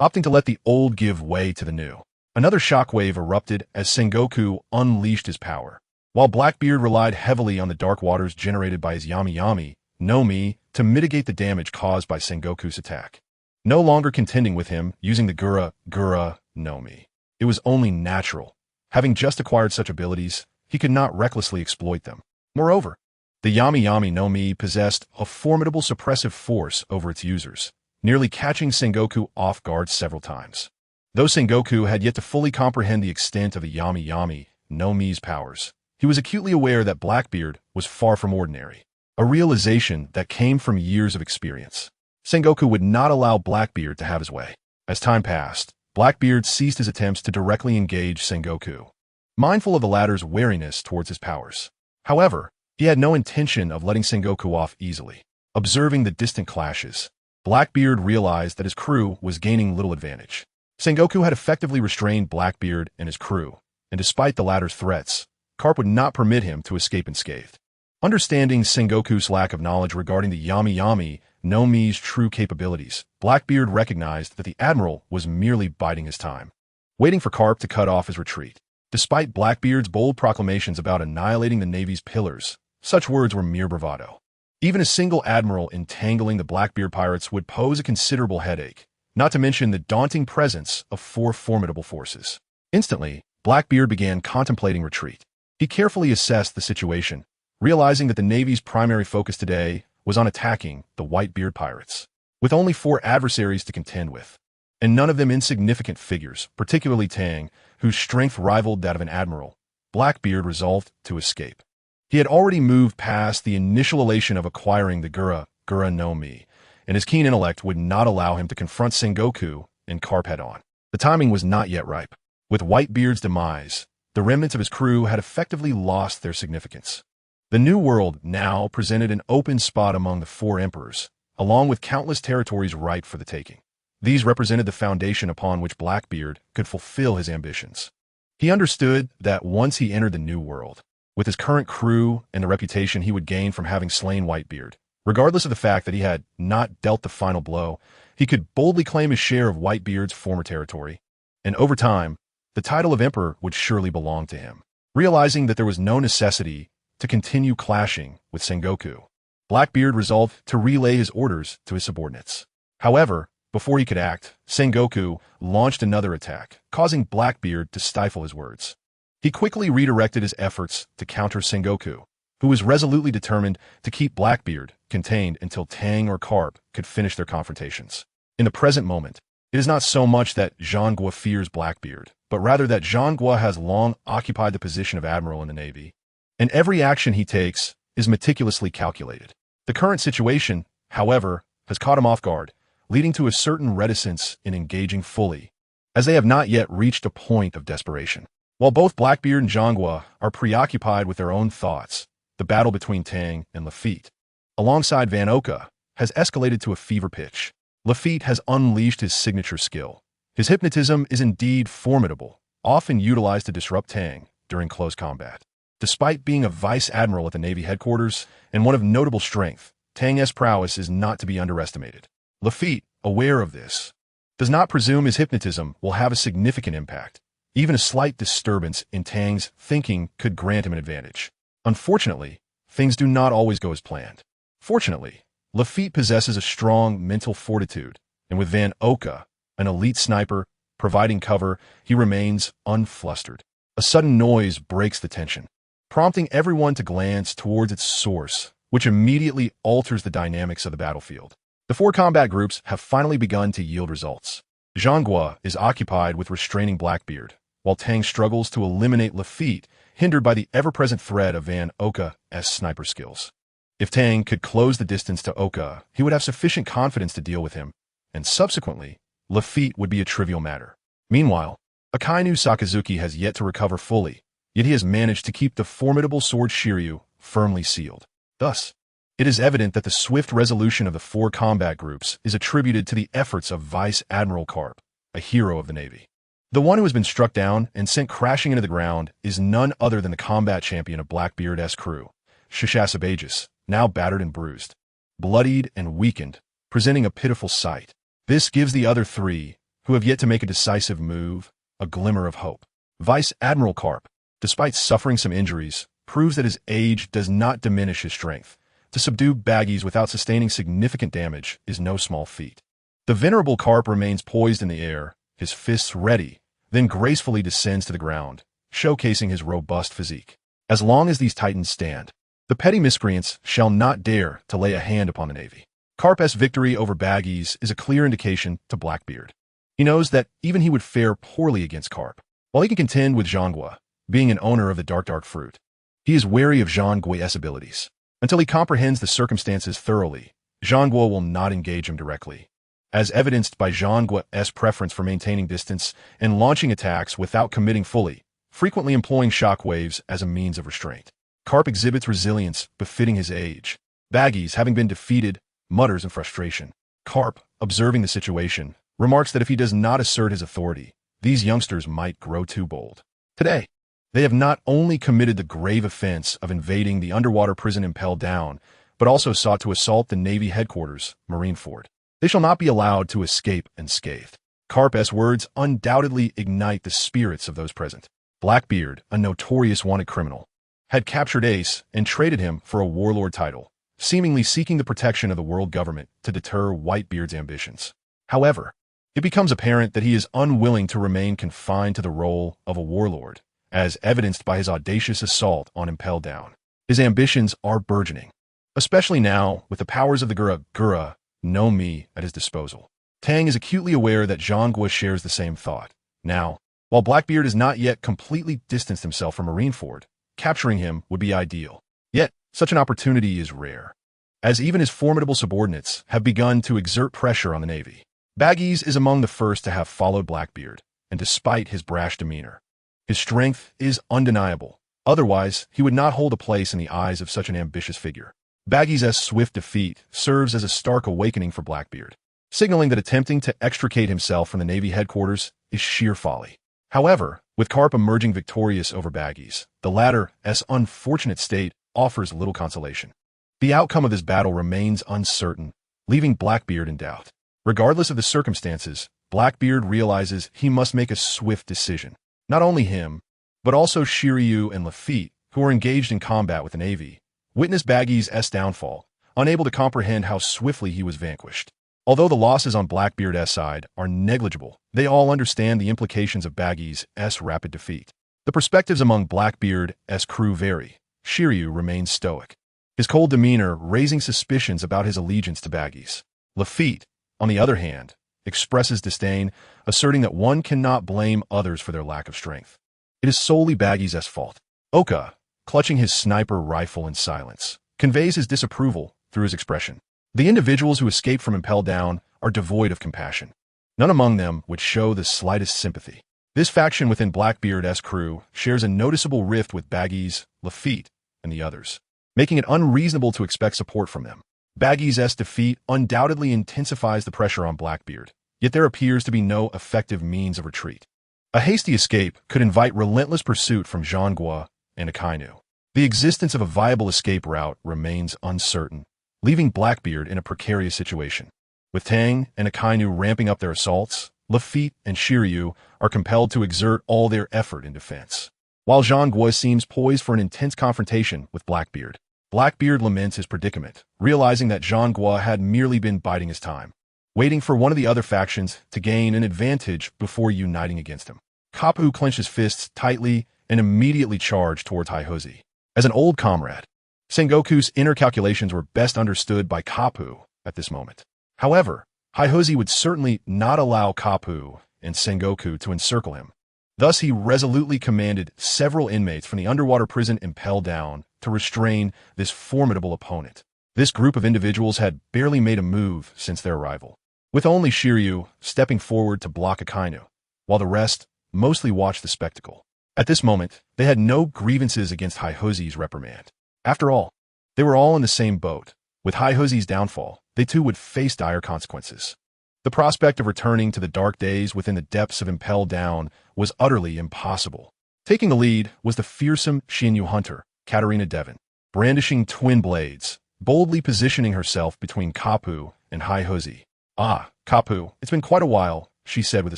opting to let the old give way to the new. Another shockwave erupted as Sengoku unleashed his power, while Blackbeard relied heavily on the dark waters generated by his Yami no Mi to mitigate the damage caused by Sengoku's attack. No longer contending with him using the Gura no Mi, it was only natural. Having just acquired such abilities, he could not recklessly exploit them. Moreover, the Yami no Mi possessed a formidable suppressive force over its users, nearly catching Sengoku off guard several times. Though Sengoku had yet to fully comprehend the extent of the Yami no Mi's powers, he was acutely aware that Blackbeard was far from ordinary, a realization that came from years of experience. Sengoku would not allow Blackbeard to have his way. As time passed, Blackbeard ceased his attempts to directly engage Sengoku, mindful of the latter's wariness towards his powers. However, he had no intention of letting Sengoku off easily. Observing the distant clashes, Blackbeard realized that his crew was gaining little advantage. Sengoku had effectively restrained Blackbeard and his crew, and despite the latter's threats, Carp would not permit him to escape unscathed. Understanding Sengoku's lack of knowledge regarding the Yami no Mi's true capabilities, Blackbeard recognized that the admiral was merely biding his time, waiting for Carp to cut off his retreat. Despite Blackbeard's bold proclamations about annihilating the Navy's pillars, such words were mere bravado. Even a single admiral entangling the Blackbeard pirates would pose a considerable headache, not to mention the daunting presence of 4 formidable forces. Instantly, Blackbeard began contemplating retreat. He carefully assessed the situation, realizing that the Navy's primary focus today was on attacking the Whitebeard pirates. With only 4 adversaries to contend with, and none of them insignificant figures, particularly Tang, whose strength rivaled that of an admiral, Blackbeard resolved to escape. He had already moved past the initial elation of acquiring the Gura no Mi, and his keen intellect would not allow him to confront Sengoku and Carp head-on. The timing was not yet ripe. With Whitebeard's demise, the remnants of his crew had effectively lost their significance. The New World now presented an open spot among the four emperors, along with countless territories ripe for the taking. These represented the foundation upon which Blackbeard could fulfill his ambitions. He understood that once he entered the New World, with his current crew and the reputation he would gain from having slain Whitebeard, regardless of the fact that he had not dealt the final blow, he could boldly claim his share of Whitebeard's former territory, and over time, the title of emperor would surely belong to him. Realizing that there was no necessity to continue clashing with Sengoku, Blackbeard resolved to relay his orders to his subordinates. However, before he could act, Sengoku launched another attack, causing Blackbeard to stifle his words. He quickly redirected his efforts to counter Sengoku, who was resolutely determined to keep Blackbeard contained until Tang or Carp could finish their confrontations. In the present moment, it is not so much that Zhangguo fears Blackbeard, but rather that Zhangguo has long occupied the position of admiral in the Navy, and every action he takes is meticulously calculated. The current situation, however, has caught him off guard, leading to a certain reticence in engaging fully, as they have not yet reached a point of desperation. While both Blackbeard and Zhangguo are preoccupied with their own thoughts, the battle between Tang and Lafitte, alongside Van Oka, has escalated to a fever pitch. Lafitte has unleashed his signature skill. His hypnotism is indeed formidable, often utilized to disrupt Tang during close combat. Despite being a vice admiral at the Navy headquarters and one of notable strength, Tang's prowess is not to be underestimated. Lafitte, aware of this, does not presume his hypnotism will have a significant impact. Even a slight disturbance in Tang's thinking could grant him an advantage. Unfortunately, things do not always go as planned. Fortunately, Lafitte possesses a strong mental fortitude, and with Van Oka, an elite sniper, providing cover, he remains unflustered. A sudden noise breaks the tension, prompting everyone to glance towards its source, which immediately alters the dynamics of the battlefield. The four combat groups have finally begun to yield results. Zhangguo is occupied with restraining Blackbeard, while Tang struggles to eliminate Lafitte, hindered by the ever-present threat of Van Oka's sniper skills. If Tang could close the distance to Oka, he would have sufficient confidence to deal with him, and subsequently, Lafitte would be a trivial matter. Meanwhile, Akainu Sakazuki has yet to recover fully, yet he has managed to keep the formidable sword Shiryu firmly sealed. Thus, it is evident that the swift resolution of the four combat groups is attributed to the efforts of Vice Admiral Carp, a hero of the Navy. The one who has been struck down and sent crashing into the ground is none other than the combat champion of Blackbeard's crew, Shishasabagus, now battered and bruised, bloodied and weakened, presenting a pitiful sight. This gives the other three, who have yet to make a decisive move, a glimmer of hope. Vice Admiral Carp, despite suffering some injuries, proves that his age does not diminish his strength. To subdue baggies without sustaining significant damage is no small feat. The venerable Carp remains poised in the air, his fists ready, then gracefully descends to the ground, showcasing his robust physique. As long as these titans stand, the petty miscreants shall not dare to lay a hand upon the Navy. Carp's victory over baggies is a clear indication to Blackbeard. He knows that even he would fare poorly against Carp. While he can contend with Zhangguo, being an owner of the dark fruit, he is wary of Zhangguo's abilities. Until he comprehends the circumstances thoroughly, Zhangguo will not engage him directly, as evidenced by Zhangguo's preference for maintaining distance and launching attacks without committing fully, frequently employing shockwaves as a means of restraint. Carp exhibits resilience befitting his age. Baggies, having been defeated, mutters in frustration. Carp, observing the situation, remarks that if he does not assert his authority, these youngsters might grow too bold. Today, they have not only committed the grave offense of invading the underwater prison Impel Down, but also sought to assault the Navy headquarters, Marineford. They shall not be allowed to escape unscathed. Carp's words undoubtedly ignite the spirits of those present. Blackbeard, a notorious wanted criminal, had captured Ace and traded him for a warlord title, seemingly seeking the protection of the world government to deter Whitebeard's ambitions. However, it becomes apparent that he is unwilling to remain confined to the role of a warlord, as evidenced by his audacious assault on Impel Down. His ambitions are burgeoning, especially now with the powers of the Gura no Mi at his disposal. Tang is acutely aware that Zhangguo shares the same thought. Now, while Blackbeard has not yet completely distanced himself from Marineford, capturing him would be ideal. Yet, such an opportunity is rare, as even his formidable subordinates have begun to exert pressure on the Navy. Baggies is among the first to have followed Blackbeard, and despite his brash demeanor, his strength is undeniable. Otherwise, he would not hold a place in the eyes of such an ambitious figure. Baggies' swift defeat serves as a stark awakening for Blackbeard, signaling that attempting to extricate himself from the Navy headquarters is sheer folly. However, with Carp emerging victorious over Baggies, the latter's unfortunate state offers little consolation. The outcome of this battle remains uncertain, leaving Blackbeard in doubt. Regardless of the circumstances, Blackbeard realizes he must make a swift decision. Not only him, but also Shiryu and Lafitte, who are engaged in combat with the Navy, witness Baggies' downfall, unable to comprehend how swiftly he was vanquished. Although the losses on Blackbeard's side are negligible, they all understand the implications of Baggies' rapid defeat. The perspectives among Blackbeard's crew vary. Shiryu remains stoic, his cold demeanor raising suspicions about his allegiance to Baggies. Lafitte, on the other hand, expresses disdain, asserting that one cannot blame others for their lack of strength. It is solely Baggies' fault. Oka, clutching his sniper rifle in silence, conveys his disapproval through his expression. The individuals who escape from Impel Down are devoid of compassion. None among them would show the slightest sympathy. This faction within Blackbeard's crew shares a noticeable rift with Baggies, Lafitte, and the others, making it unreasonable to expect support from them. Baggies' defeat undoubtedly intensifies the pressure on Blackbeard, yet there appears to be no effective means of retreat. A hasty escape could invite relentless pursuit from Zhangguo and Akainu. The existence of a viable escape route remains uncertain, leaving Blackbeard in a precarious situation. With Tang and Akainu ramping up their assaults, Lafitte and Shiryu are compelled to exert all their effort in defense. While Zhangguo seems poised for an intense confrontation with Blackbeard, Blackbeard laments his predicament, realizing that Zhangguo had merely been biding his time, waiting for one of the other factions to gain an advantage before uniting against him. Kapu clenched fists tightly and immediately charged towards Haihozi. As an old comrade, Sengoku's inner calculations were best understood by Kapu at this moment. However, Haihozi would certainly not allow Kapu and Sengoku to encircle him. Thus, he resolutely commanded several inmates from the underwater prison Impel Down to restrain this formidable opponent. This group of individuals had barely made a move since their arrival, with only Shiryu stepping forward to block Akainu, while the rest mostly watched the spectacle. At this moment, they had no grievances against Haihozi's reprimand. After all, they were all in the same boat. With Haihozi's downfall, they too would face dire consequences. The prospect of returning to the dark days within the depths of Impel Down was utterly impossible. Taking the lead was the fearsome Shinyu hunter, Katarina Devon, brandishing twin blades, boldly positioning herself between Kapu and Haihozi. "Ah, Kapu, it's been quite a while," she said with a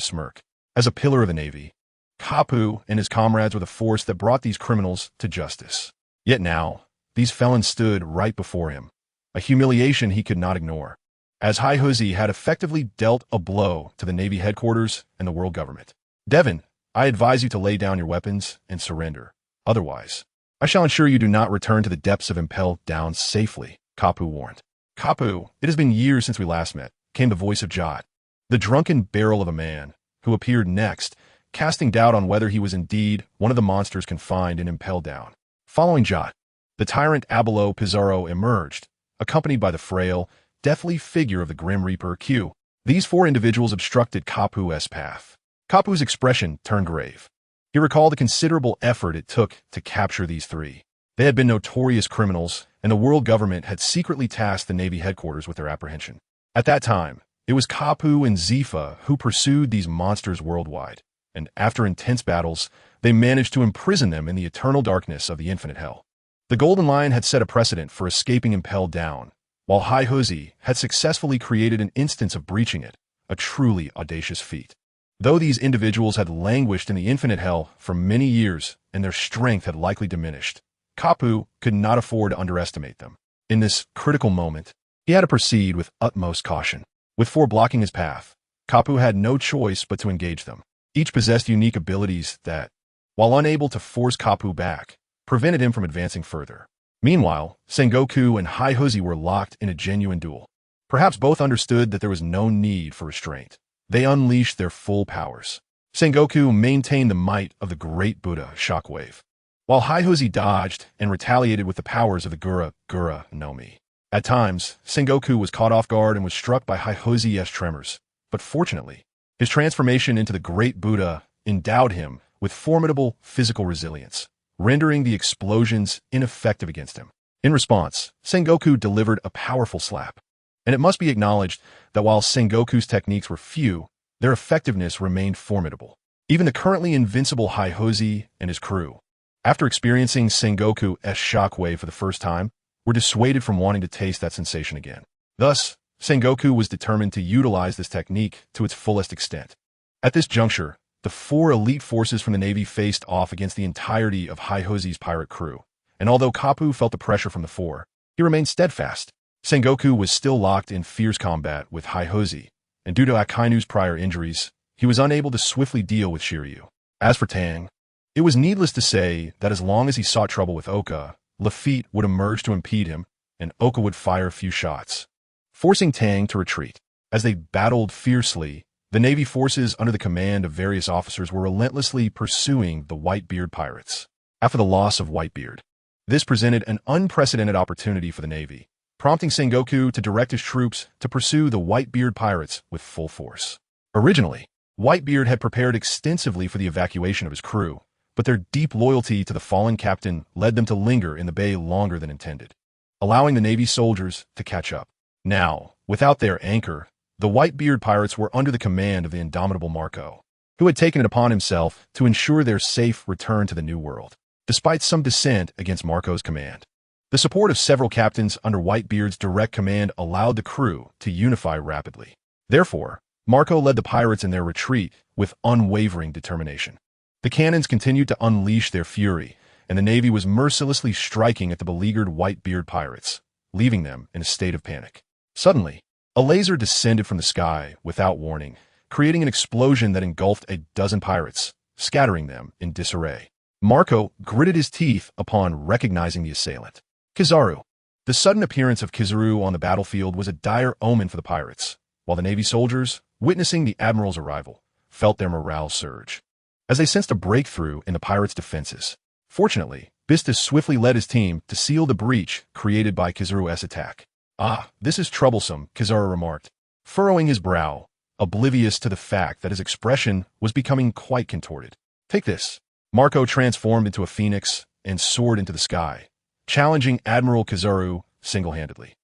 smirk. As a pillar of the Navy, Kapu and his comrades were the force that brought these criminals to justice. Yet now, these felons stood right before him, a humiliation he could not ignore, as Haihozi had effectively dealt a blow to the Navy headquarters and the world government. "Devon, I advise you to lay down your weapons and surrender. Otherwise, I shall ensure you do not return to the depths of Impel Down safely," Kapu warned. "Kapu, it has been years since we last met," came the voice of Jot, the drunken barrel of a man, who appeared next, casting doubt on whether he was indeed one of the monsters confined in Impel Down. Following Jot, the tyrant Abelo Pizarro emerged, accompanied by the frail, deathly figure of the Grim Reaper Q. These four individuals obstructed Kapu's path. Kapu's expression turned grave. He recalled the considerable effort it took to capture these three. They had been notorious criminals, and the world government had secretly tasked the Navy headquarters with their apprehension. At that time, it was Kapu and Zifa who pursued these monsters worldwide, and after intense battles, they managed to imprison them in the eternal darkness of the infinite hell. The Golden Lion had set a precedent for escaping Impel Down, while Haihozi had successfully created an instance of breaching it, a truly audacious feat. Though these individuals had languished in the infinite hell for many years and their strength had likely diminished, Kapu could not afford to underestimate them. In this critical moment, he had to proceed with utmost caution. With four blocking his path, Kapu had no choice but to engage them. Each possessed unique abilities that, while unable to force Kapu back, prevented him from advancing further. Meanwhile, Sengoku and Haihozi were locked in a genuine duel. Perhaps both understood that there was no need for restraint. They unleashed their full powers. Sengoku maintained the might of the great Buddha shockwave, while Haihozi dodged and retaliated with the powers of the Gura no Mi. At times, Sengoku was caught off guard and was struck by Haihozi's tremors, but fortunately, his transformation into the Great Buddha endowed him with formidable physical resilience, rendering the explosions ineffective against him. In response, Sengoku delivered a powerful slap. And it must be acknowledged that while Sengoku's techniques were few, their effectiveness remained formidable. Even the currently invincible Haihozi and his crew, after experiencing Sengoku's shockwave for the first time, were dissuaded from wanting to taste that sensation again. Thus, Sengoku was determined to utilize this technique to its fullest extent. At this juncture, the 4 elite forces from the Navy faced off against the entirety of Haihozi's pirate crew, and although Kapu felt the pressure from the 4, he remained steadfast. Sengoku was still locked in fierce combat with Haihozi, and due to Akainu's prior injuries, he was unable to swiftly deal with Shiryu. As for Tang, it was needless to say that as long as he sought trouble with Oka, Lafitte would emerge to impede him, and Oka would fire a few shots, forcing Tang to retreat. As they battled fiercely, the Navy forces under the command of various officers were relentlessly pursuing the Whitebeard pirates. After the loss of Whitebeard, this presented an unprecedented opportunity for the Navy, prompting Sengoku to direct his troops to pursue the Whitebeard pirates with full force. Originally, Whitebeard had prepared extensively for the evacuation of his crew, but their deep loyalty to the fallen captain led them to linger in the bay longer than intended, allowing the Navy soldiers to catch up. Now, without their anchor, the Whitebeard pirates were under the command of the indomitable Marco, who had taken it upon himself to ensure their safe return to the New World, despite some dissent against Marco's command. The support of several captains under Whitebeard's direct command allowed the crew to unify rapidly. Therefore, Marco led the pirates in their retreat with unwavering determination. The cannons continued to unleash their fury, and the Navy was mercilessly striking at the beleaguered Whitebeard pirates, leaving them in a state of panic. Suddenly, a laser descended from the sky without warning, creating an explosion that engulfed a dozen pirates, scattering them in disarray. Marco gritted his teeth upon recognizing the assailant. Kizaru. The sudden appearance of Kizaru on the battlefield was a dire omen for the pirates, while the Navy soldiers, witnessing the Admiral's arrival, felt their morale surge, as they sensed a breakthrough in the pirates' defenses. Fortunately, Bistas swiftly led his team to seal the breach created by Kizaru's attack. "Ah, this is troublesome," Kizaru remarked, furrowing his brow, oblivious to the fact that his expression was becoming quite contorted. "Take this." Marco transformed into a phoenix and soared into the sky, challenging Admiral Kizaru single-handedly.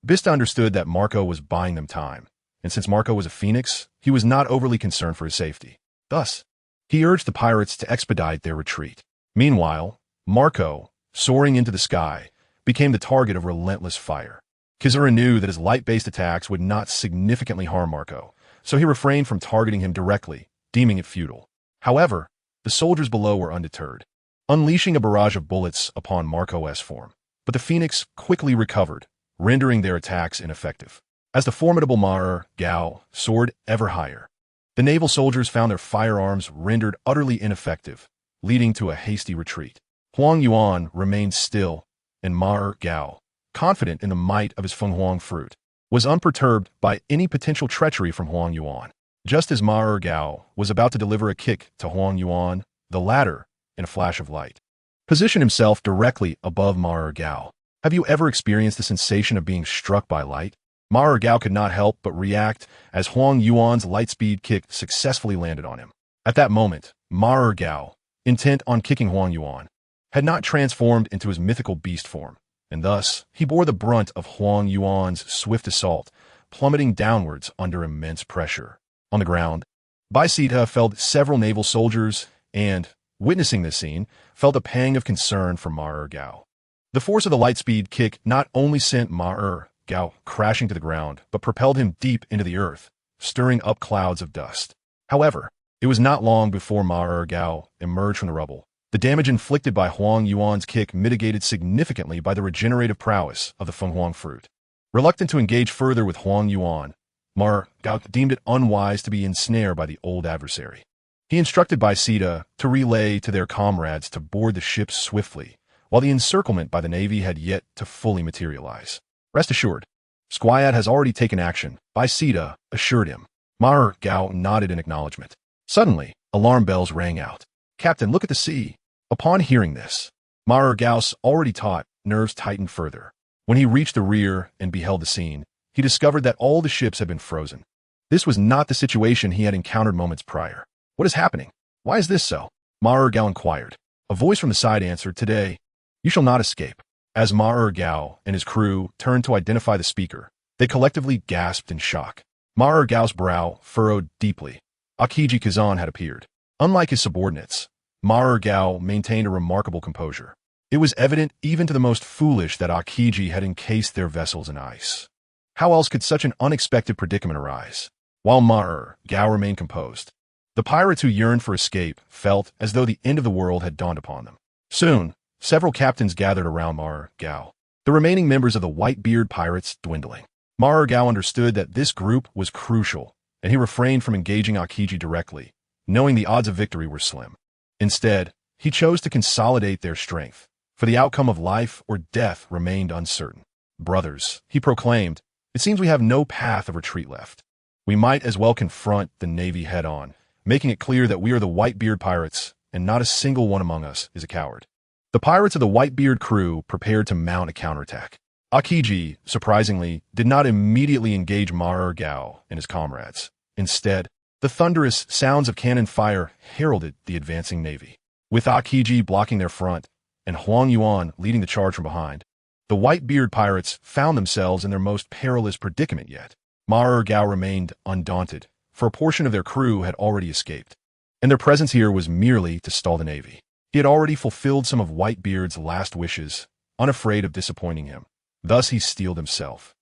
Bista understood that Marco was buying them time, and since Marco was a phoenix, he was not overly concerned for his safety. Thus, he urged the pirates to expedite their retreat. Meanwhile, Marco, soaring into the sky, became the target of relentless fire. Kizaru knew that his light-based attacks would not significantly harm Marco, so he refrained from targeting him directly, deeming it futile. However, the soldiers below were undeterred, unleashing a barrage of bullets upon Marco's form. But the Phoenix quickly recovered, rendering their attacks ineffective. As the formidable Maer Gao soared ever higher, the naval soldiers found their firearms rendered utterly ineffective, leading to a hasty retreat. Huang Yuan remained still, and Maer Gao, confident in the might of his Feng Huang fruit, was unperturbed by any potential treachery from Huang Yuan. Just as Maer Gao was about to deliver a kick to Huang Yuan, the latter, in a flash of light, positioned himself directly above Maer Gao. Have you ever experienced the sensation of being struck by light? Maer Gao could not help but react as Huang Yuan's lightspeed kick successfully landed on him. At that moment, Maer Gao, intent on kicking Huang Yuan, had not transformed into his mythical beast form, and thus he bore the brunt of Huang Yuan's swift assault, plummeting downwards under immense pressure. On the ground, Baisita felled several naval soldiers and, witnessing this scene, felt a pang of concern for Maer Gao. The force of the lightspeed kick not only sent Maer Gao crashing to the ground, but propelled him deep into the earth, stirring up clouds of dust. However, it was not long before Maer Gao emerged from the rubble. The damage inflicted by Huang Yuan's kick mitigated significantly by the regenerative prowess of the Feng Huang fruit. Reluctant to engage further with Huang Yuan, Maer Gao deemed it unwise to be ensnared by the old adversary. He instructed Baisita to relay to their comrades to board the ships swiftly, while the encirclement by the Navy had yet to fully materialize. "Rest assured, Squayat has already taken action," Baisita assured him. Maer Gao nodded in acknowledgement. Suddenly, alarm bells rang out. "Captain, look at the sea." Upon hearing this, Maer Gao's already taut nerves tightened further. When he reached the rear and beheld the scene, he discovered that all the ships had been frozen. This was not the situation he had encountered moments prior. What is happening? Why is this so? Ma-Er-Gao inquired. A voice from the side answered, "Today, you shall not escape." As Ma-Er-Gao and his crew turned to identify the speaker, they collectively gasped in shock. Ma-Er-Gao's brow furrowed deeply. Aokiji Kazan had appeared. Unlike his subordinates, Ma-Er-Gao maintained a remarkable composure. It was evident even to the most foolish that Aokiji had encased their vessels in ice. How else could such an unexpected predicament arise? While Ma-Er-Gao remained composed, the pirates who yearned for escape felt as though the end of the world had dawned upon them. Soon, several captains gathered around Ma-Er-Gao, the remaining members of the White-Beard pirates dwindling. Ma-Er-Gao understood that this group was crucial, and he refrained from engaging Aokiji directly, knowing the odds of victory were slim. Instead, he chose to consolidate their strength, for the outcome of life or death remained uncertain. "Brothers," he proclaimed, "it seems we have no path of retreat left. We might as well confront the Navy head-on, making it clear that we are the White-Beard pirates, and not a single one among us is a coward." The pirates of the White-Beard crew prepared to mount a counterattack. Aokiji, surprisingly, did not immediately engage Ma-Er-Gao and his comrades. Instead, the thunderous sounds of cannon fire heralded the advancing navy. With Aokiji blocking their front and Huang Yuan leading the charge from behind, the White-Beard pirates found themselves in their most perilous predicament yet. Ma-Er-Gao remained undaunted, for a portion of their crew had already escaped, and their presence here was merely to stall the navy. He had already fulfilled some of Whitebeard's last wishes, unafraid of disappointing him. Thus he steeled himself.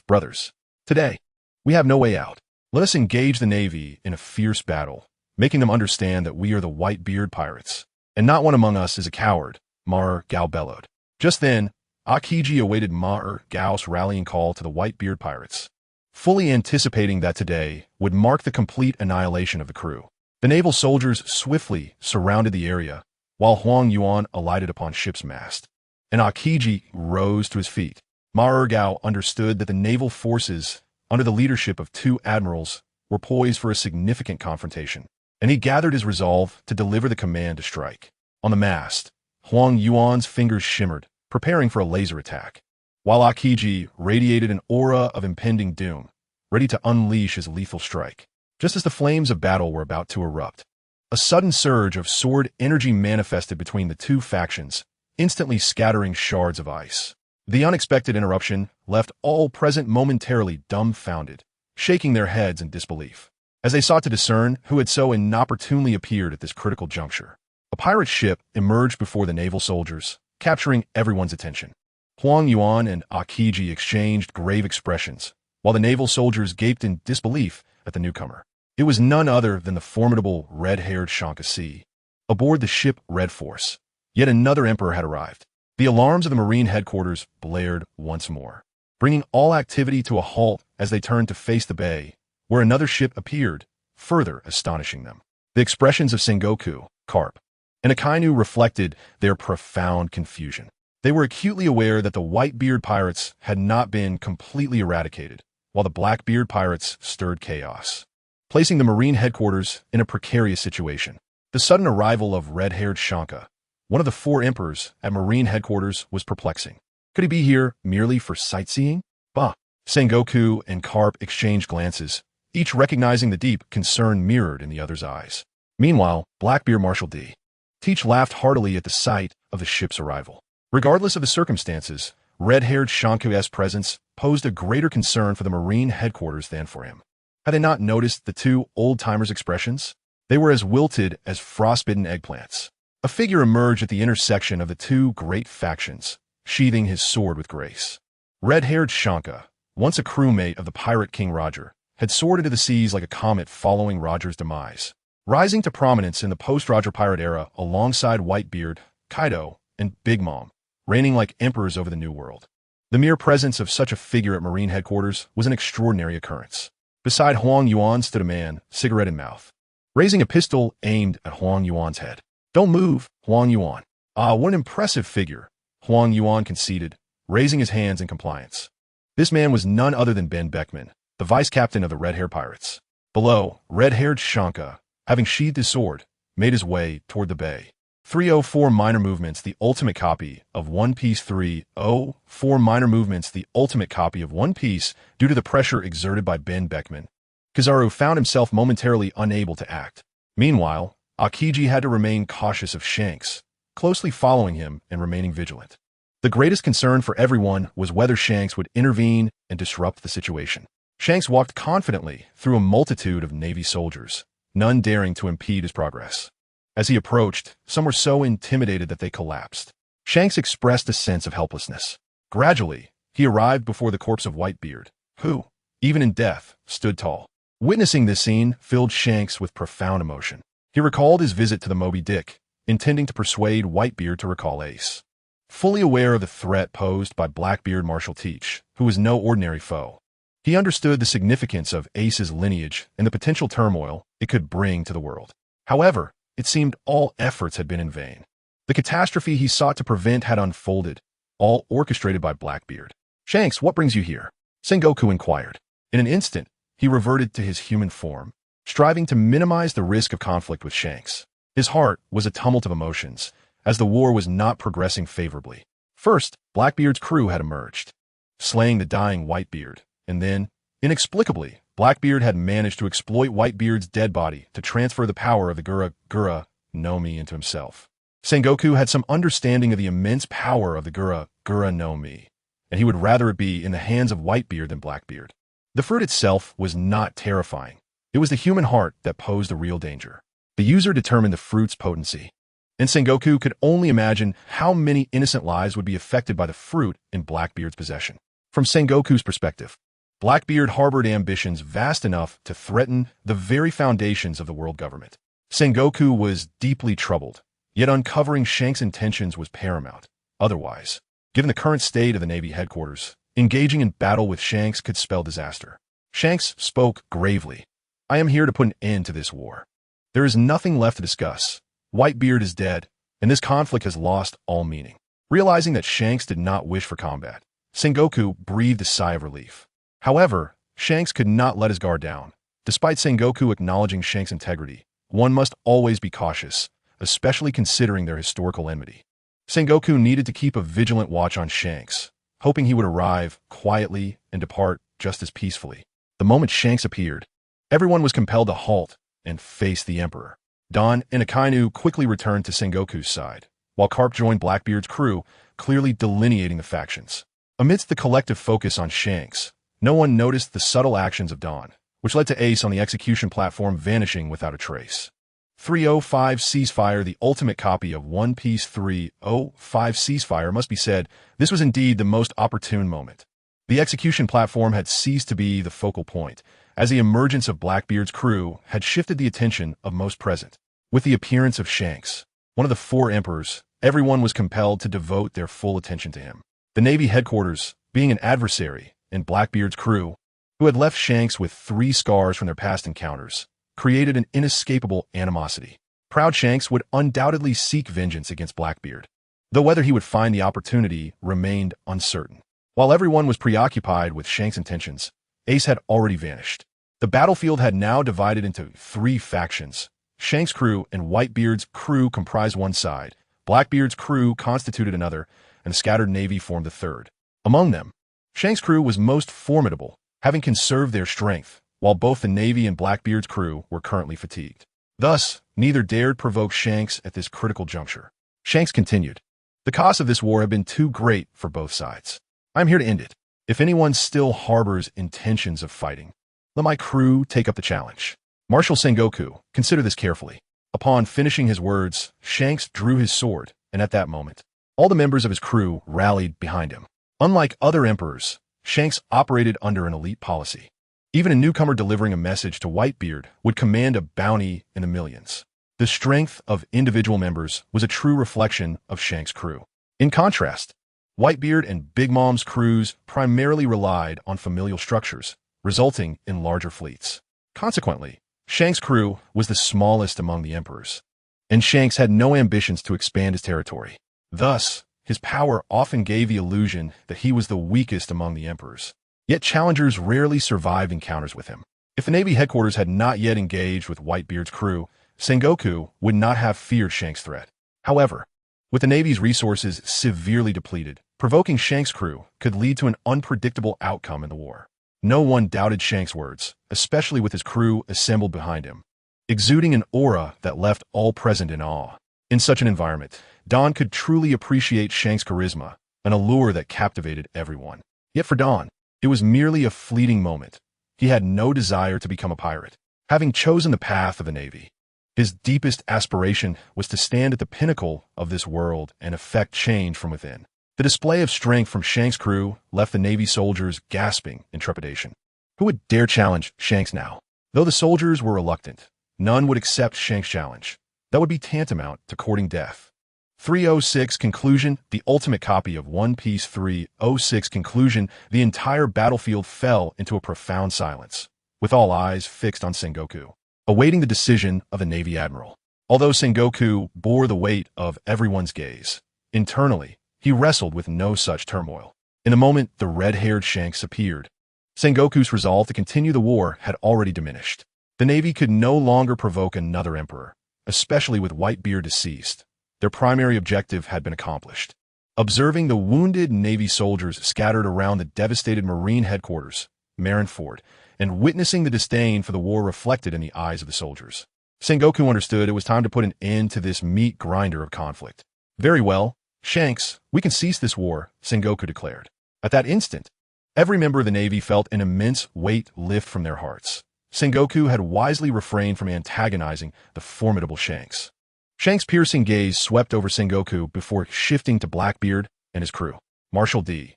"Brothers, today, we have no way out. Let us engage the navy in a fierce battle, making them understand that we are the White-Beard pirates, and not one among us is a coward," Ma-Er-Gao bellowed. Just then, Aokiji awaited Ma-Er-Gao's rallying call to the White-Beard pirates, fully anticipating that today would mark the complete annihilation of the crew. The naval soldiers swiftly surrounded the area, while Huang Yuan alighted upon ship's mast, and Aokiji rose to his feet. Ma-Er-Gao understood that the naval forces, under the leadership of two admirals, were poised for a significant confrontation, and he gathered his resolve to deliver the command to strike. On the mast, Huang Yuan's fingers shimmered, preparing for a laser attack, while Aokiji radiated an aura of impending doom, ready to unleash his lethal strike. Just as the flames of battle were about to erupt, a sudden surge of sword energy manifested between the two factions, instantly scattering shards of ice. The unexpected interruption left all present momentarily dumbfounded, shaking their heads in disbelief, as they sought to discern who had so inopportunely appeared at this critical juncture. A pirate ship emerged before the naval soldiers, capturing everyone's attention. Huang Yuan and Aokiji exchanged grave expressions, while the naval soldiers gaped in disbelief at the newcomer. It was none other than the formidable red-haired Shankasi. Aboard the ship Red Force, yet another emperor had arrived. The alarms of the Marine headquarters blared once more, bringing all activity to a halt as they turned to face the bay, where another ship appeared, further astonishing them. The expressions of Sengoku, Carp, and Akainu reflected their profound confusion. They were acutely aware that the White-Beard pirates had not been completely eradicated, while the Black-Beard pirates stirred chaos, placing the Marine headquarters in a precarious situation. The sudden arrival of red-haired Shanka, one of the four emperors at Marine headquarters, was perplexing. Could he be here merely for sightseeing? Bah! Sengoku and Carp exchanged glances, each recognizing the deep concern mirrored in the other's eyes. Meanwhile, Blackbeard Marshal D. Teach laughed heartily at the sight of the ship's arrival. Regardless of the circumstances, red-haired Shanku's presence posed a greater concern for the Marine headquarters than for him. Had they not noticed the two old-timers' expressions? They were as wilted as frostbitten eggplants. A figure emerged at the intersection of the two great factions, sheathing his sword with grace. Red-haired Shanka, once a crewmate of the pirate King Roger, had soared into the seas like a comet following Roger's demise, rising to prominence in the post-Roger pirate era alongside Whitebeard, Kaido, and Big Mom, reigning like emperors over the New World. The mere presence of such a figure at Marine headquarters was an extraordinary occurrence. Beside Huang Yuan stood a man, cigarette in mouth, raising a pistol aimed at Huang Yuan's head. "Don't move, Huang Yuan." "Ah, what an impressive figure," Huang Yuan conceded, raising his hands in compliance. This man was none other than Ben Beckman, the vice-captain of the Red-Hair Pirates. Below, red-haired Shanka, having sheathed his sword, made his way toward the bay. 304 Minor Movements, the ultimate copy of One Piece. 304 Minor Movements, the ultimate copy of One Piece, due to the pressure exerted by Ben Beckman. Kizaru found himself momentarily unable to act. Meanwhile, Akiji had to remain cautious of Shanks, closely following him and remaining vigilant. The greatest concern for everyone was whether Shanks would intervene and disrupt the situation. Shanks walked confidently through a multitude of Navy soldiers, none daring to impede his progress. As he approached, some were so intimidated that they collapsed. Shanks expressed a sense of helplessness. Gradually, he arrived before the corpse of Whitebeard, who, even in death, stood tall. Witnessing this scene filled Shanks with profound emotion. He recalled his visit to the Moby Dick, intending to persuade Whitebeard to recall Ace. Fully aware of the threat posed by Blackbeard Marshal Teach, who was no ordinary foe, he understood the significance of Ace's lineage and the potential turmoil it could bring to the world. However, it seemed all efforts had been in vain. The catastrophe he sought to prevent had unfolded, all orchestrated by Blackbeard. "Shanks, what brings you here?" Sengoku inquired. In an instant, he reverted to his human form, striving to minimize the risk of conflict with Shanks. His heart was a tumult of emotions, as the war was not progressing favorably. First, Blackbeard's crew had emerged, slaying the dying Whitebeard, and then, inexplicably, Blackbeard had managed to exploit Whitebeard's dead body to transfer the power of the Gura no Mi into himself. Sengoku had some understanding of the immense power of the Gura no Mi, and he would rather it be in the hands of Whitebeard than Blackbeard. The fruit itself was not terrifying. It was the human heart that posed the real danger. The user determined the fruit's potency, and Sengoku could only imagine how many innocent lives would be affected by the fruit in Blackbeard's possession. From Sengoku's perspective, Blackbeard harbored ambitions vast enough to threaten the very foundations of the world government. Sengoku was deeply troubled, yet uncovering Shanks' intentions was paramount. Otherwise, given the current state of the Navy headquarters, engaging in battle with Shanks could spell disaster. Shanks spoke gravely. "I am here to put an end to this war. There is nothing left to discuss. Whitebeard is dead, and this conflict has lost all meaning." Realizing that Shanks did not wish for combat, Sengoku breathed a sigh of relief. However, Shanks could not let his guard down. Despite Sengoku acknowledging Shanks' integrity, one must always be cautious, especially considering their historical enmity. Sengoku needed to keep a vigilant watch on Shanks, hoping he would arrive quietly and depart just as peacefully. The moment Shanks appeared, everyone was compelled to halt and face the Emperor. Don and Akainu quickly returned to Sengoku's side, while Carp joined Blackbeard's crew, clearly delineating the factions. Amidst the collective focus on Shanks, no one noticed the subtle actions of Don, which led to Ace on the execution platform vanishing without a trace. 305 Ceasefire, the ultimate copy of One Piece 305 Ceasefire, must be said, this was indeed the most opportune moment. The execution platform had ceased to be the focal point, as the emergence of Blackbeard's crew had shifted the attention of most present. With the appearance of Shanks, one of the four emperors, everyone was compelled to devote their full attention to him. The Navy headquarters, being an adversary, and Blackbeard's crew, who had left Shanks with 3 scars from their past encounters, created an inescapable animosity. Proud Shanks would undoubtedly seek vengeance against Blackbeard, though whether he would find the opportunity remained uncertain. While everyone was preoccupied with Shanks' intentions, Ace had already vanished. The battlefield had now divided into 3 factions. Shanks' crew and Whitebeard's crew comprised one side, Blackbeard's crew constituted another, and the scattered Navy formed the third. Among them, Shanks' crew was most formidable, having conserved their strength, while both the Navy and Blackbeard's crew were currently fatigued. Thus, neither dared provoke Shanks at this critical juncture. Shanks continued, "The costs of this war have been too great for both sides. I am here to end it. If anyone still harbors intentions of fighting, let my crew take up the challenge." Marshal Sengoku, consider this carefully. Upon finishing his words, Shanks drew his sword, and at that moment, all the members of his crew rallied behind him. Unlike other emperors, Shanks operated under an elite policy. Even a newcomer delivering a message to Whitebeard would command a bounty in the millions. The strength of individual members was a true reflection of Shanks' crew. In contrast, Whitebeard and Big Mom's crews primarily relied on familial structures, resulting in larger fleets. Consequently, Shanks' crew was the smallest among the emperors, and Shanks had no ambitions to expand his territory. Thus, his power often gave the illusion that he was the weakest among the emperors. Yet challengers rarely survived encounters with him. If the Navy headquarters had not yet engaged with Whitebeard's crew, Sengoku would not have feared Shanks' threat. However, with the Navy's resources severely depleted, provoking Shanks' crew could lead to an unpredictable outcome in the war. No one doubted Shanks' words, especially with his crew assembled behind him, exuding an aura that left all present in awe. In such an environment, Don could truly appreciate Shanks' charisma, an allure that captivated everyone. Yet for Don, it was merely a fleeting moment. He had no desire to become a pirate. Having chosen the path of the Navy, his deepest aspiration was to stand at the pinnacle of this world and effect change from within. The display of strength from Shanks' crew left the Navy soldiers gasping in trepidation. Who would dare challenge Shanks now? Though the soldiers were reluctant, none would accept Shanks' challenge. That would be tantamount to courting death. 306 Conclusion. The ultimate copy of One Piece 306 Conclusion. The entire battlefield fell into a profound silence, with all eyes fixed on Sengoku, awaiting the decision of the Navy admiral. Although Sengoku bore the weight of everyone's gaze, internally, he wrestled with no such turmoil. In a moment, the red-haired Shanks appeared. Sengoku's resolve to continue the war had already diminished. The Navy could no longer provoke another emperor, especially with Whitebeard deceased. Their primary objective had been accomplished. Observing the wounded Navy soldiers scattered around the devastated Marine headquarters, Marineford, and witnessing the disdain for the war reflected in the eyes of the soldiers, Sengoku understood it was time to put an end to this meat grinder of conflict. Very well, Shanks, we can cease this war, Sengoku declared. At that instant, every member of the Navy felt an immense weight lift from their hearts. Sengoku had wisely refrained from antagonizing the formidable Shanks. Shanks' piercing gaze swept over Sengoku before shifting to Blackbeard and his crew. Marshal D.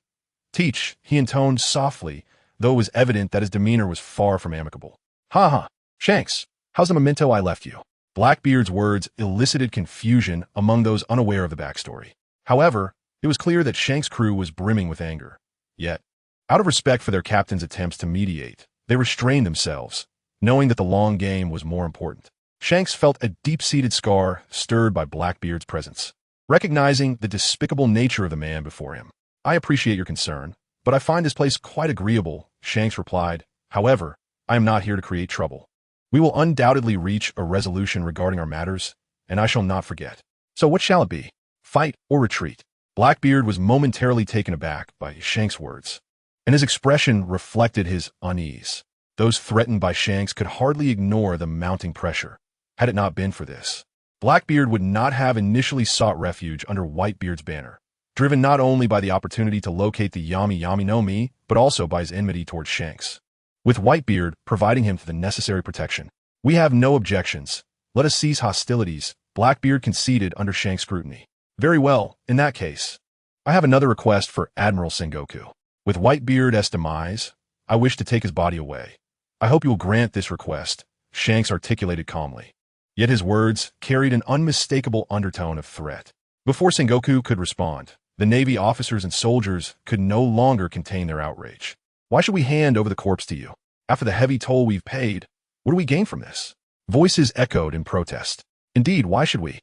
Teach, he intoned softly, though it was evident that his demeanor was far from amicable. Ha ha, Shanks, how's the memento I left you? Blackbeard's words elicited confusion among those unaware of the backstory. However, it was clear that Shanks' crew was brimming with anger. Yet, out of respect for their captain's attempts to mediate, they restrained themselves, knowing that the long game was more important. Shanks felt a deep-seated scar stirred by Blackbeard's presence. Recognizing the despicable nature of the man before him, I appreciate your concern, but I find this place quite agreeable, Shanks replied. However, I am not here to create trouble. We will undoubtedly reach a resolution regarding our matters, and I shall not forget. So what shall it be? Fight or retreat? Blackbeard was momentarily taken aback by Shanks' words, and his expression reflected his unease. Those threatened by Shanks could hardly ignore the mounting pressure. Had it not been for this, Blackbeard would not have initially sought refuge under Whitebeard's banner, driven not only by the opportunity to locate the Yami Yami no Mi, but also by his enmity towards Shanks. With Whitebeard providing him the necessary protection, we have no objections. Let us cease hostilities, Blackbeard conceded under Shanks' scrutiny. Very well, in that case, I have another request for Admiral Sengoku. With Whitebeard's demise, I wish to take his body away. I hope you will grant this request, Shanks articulated calmly. Yet his words carried an unmistakable undertone of threat. Before Sengoku could respond, the Navy officers and soldiers could no longer contain their outrage. Why should we hand over the corpse to you? After the heavy toll we've paid, what do we gain from this? Voices echoed in protest. Indeed, why should we?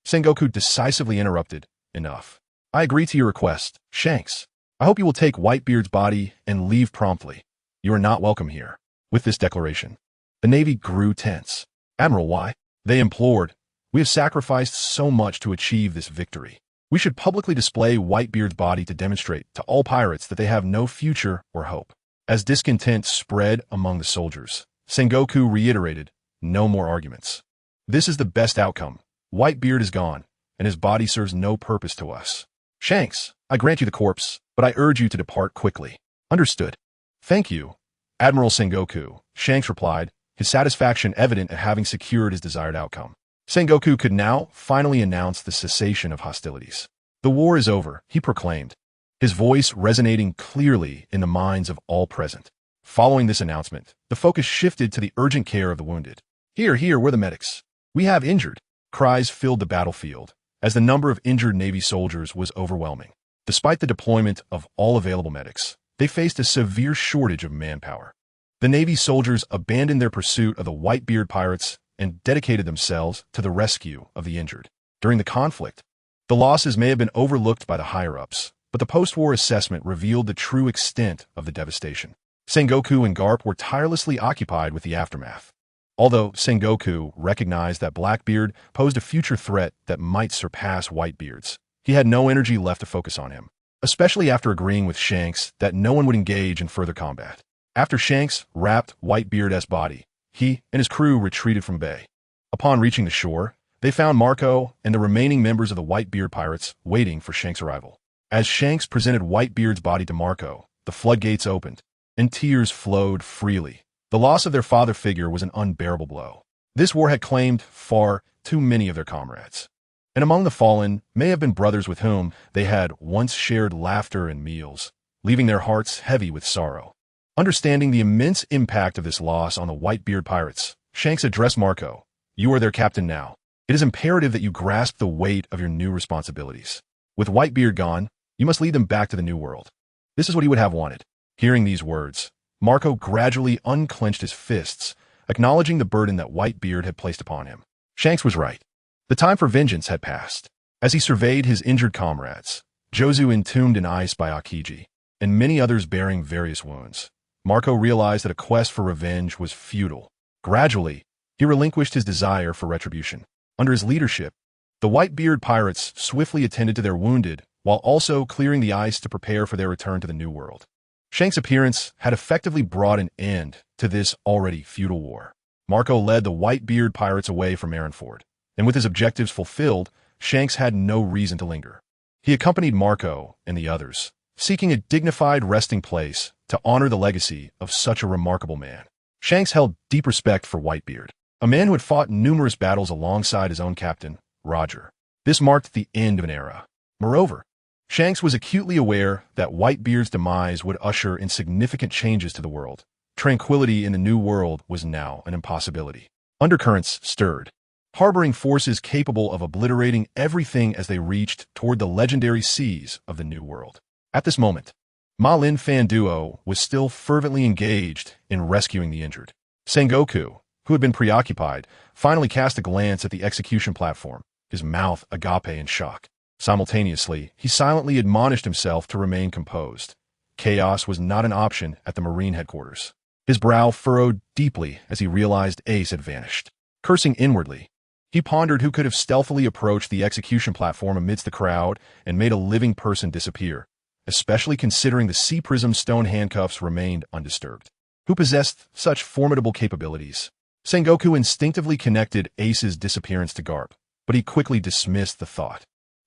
Sengoku decisively interrupted. Enough. I agree to your request, Shanks. I hope you will take Whitebeard's body and leave promptly. You are not welcome here. With this declaration, the Navy grew tense. Admiral, why? They implored. We have sacrificed so much to achieve this victory. We should publicly display Whitebeard's body to demonstrate to all pirates that they have no future or hope. As discontent spread among the soldiers, Sengoku reiterated, no more arguments. This is the best outcome. Whitebeard is gone, and his body serves no purpose to us. Shanks, I grant you the corpse, but I urge you to depart quickly. Understood. Thank you, Admiral Sengoku, Shanks replied, his satisfaction evident at having secured his desired outcome. Sengoku could now finally announce the cessation of hostilities. The war is over, he proclaimed, his voice resonating clearly in the minds of all present. Following this announcement, the focus shifted to the urgent care of the wounded. Here, we're the medics. We have injured. Cries filled the battlefield, as the number of injured Navy soldiers was overwhelming. Despite the deployment of all available medics, they faced a severe shortage of manpower. The Navy soldiers abandoned their pursuit of the Whitebeard pirates and dedicated themselves to the rescue of the injured. During the conflict, the losses may have been overlooked by the higher-ups, but the post-war assessment revealed the true extent of the devastation. Sengoku and Garp were tirelessly occupied with the aftermath. Although Sengoku recognized that Blackbeard posed a future threat that might surpass Whitebeard's, he had no energy left to focus on him, especially after agreeing with Shanks that no one would engage in further combat. After Shanks wrapped Whitebeard's body, he and his crew retreated from bay. Upon reaching the shore, they found Marco and the remaining members of the Whitebeard pirates waiting for Shanks' arrival. As Shanks presented Whitebeard's body to Marco, the floodgates opened, and tears flowed freely. The loss of their father figure was an unbearable blow. This war had claimed far too many of their comrades, and among the fallen may have been brothers with whom they had once shared laughter and meals, leaving their hearts heavy with sorrow. Understanding the immense impact of this loss on the Whitebeard pirates, Shanks addressed Marco. "You are their captain now. It is imperative that you grasp the weight of your new responsibilities. With Whitebeard gone, you must lead them back to the New World." This is what he would have wanted. Hearing these words, Marco gradually unclenched his fists, acknowledging the burden that Whitebeard had placed upon him. Shanks was right. The time for vengeance had passed. As he surveyed his injured comrades, Jozu entombed in ice by Akiji, and many others bearing various wounds, Marco realized that a quest for revenge was futile. Gradually, he relinquished his desire for retribution. Under his leadership, the Whitebeard pirates swiftly attended to their wounded, while also clearing the ice to prepare for their return to the New World. Shanks' appearance had effectively brought an end to this already futile war. Marco led the Whitebeard pirates away from Marineford, and with his objectives fulfilled, Shanks had no reason to linger. He accompanied Marco and the others, seeking a dignified resting place to honor the legacy of such a remarkable man. Shanks held deep respect for Whitebeard, a man who had fought numerous battles alongside his own captain, Roger. This marked the end of an era. Moreover, Shanks was acutely aware that Whitebeard's demise would usher in significant changes to the world. Tranquility in the New World was now an impossibility. Undercurrents stirred, harboring forces capable of obliterating everything as they reached toward the legendary seas of the New World. At this moment, Ma Lin Fan Duo was still fervently engaged in rescuing the injured. Sengoku, who had been preoccupied, finally cast a glance at the execution platform, his mouth agape in shock. Simultaneously, he silently admonished himself to remain composed. Chaos was not an option at the Marine headquarters. His brow furrowed deeply as he realized Ace had vanished. Cursing inwardly, he pondered who could have stealthily approached the execution platform amidst the crowd and made a living person disappear, especially considering the Sea Prism stone handcuffs remained undisturbed. Who possessed such formidable capabilities? Sengoku instinctively connected Ace's disappearance to Garp, but he quickly dismissed the thought.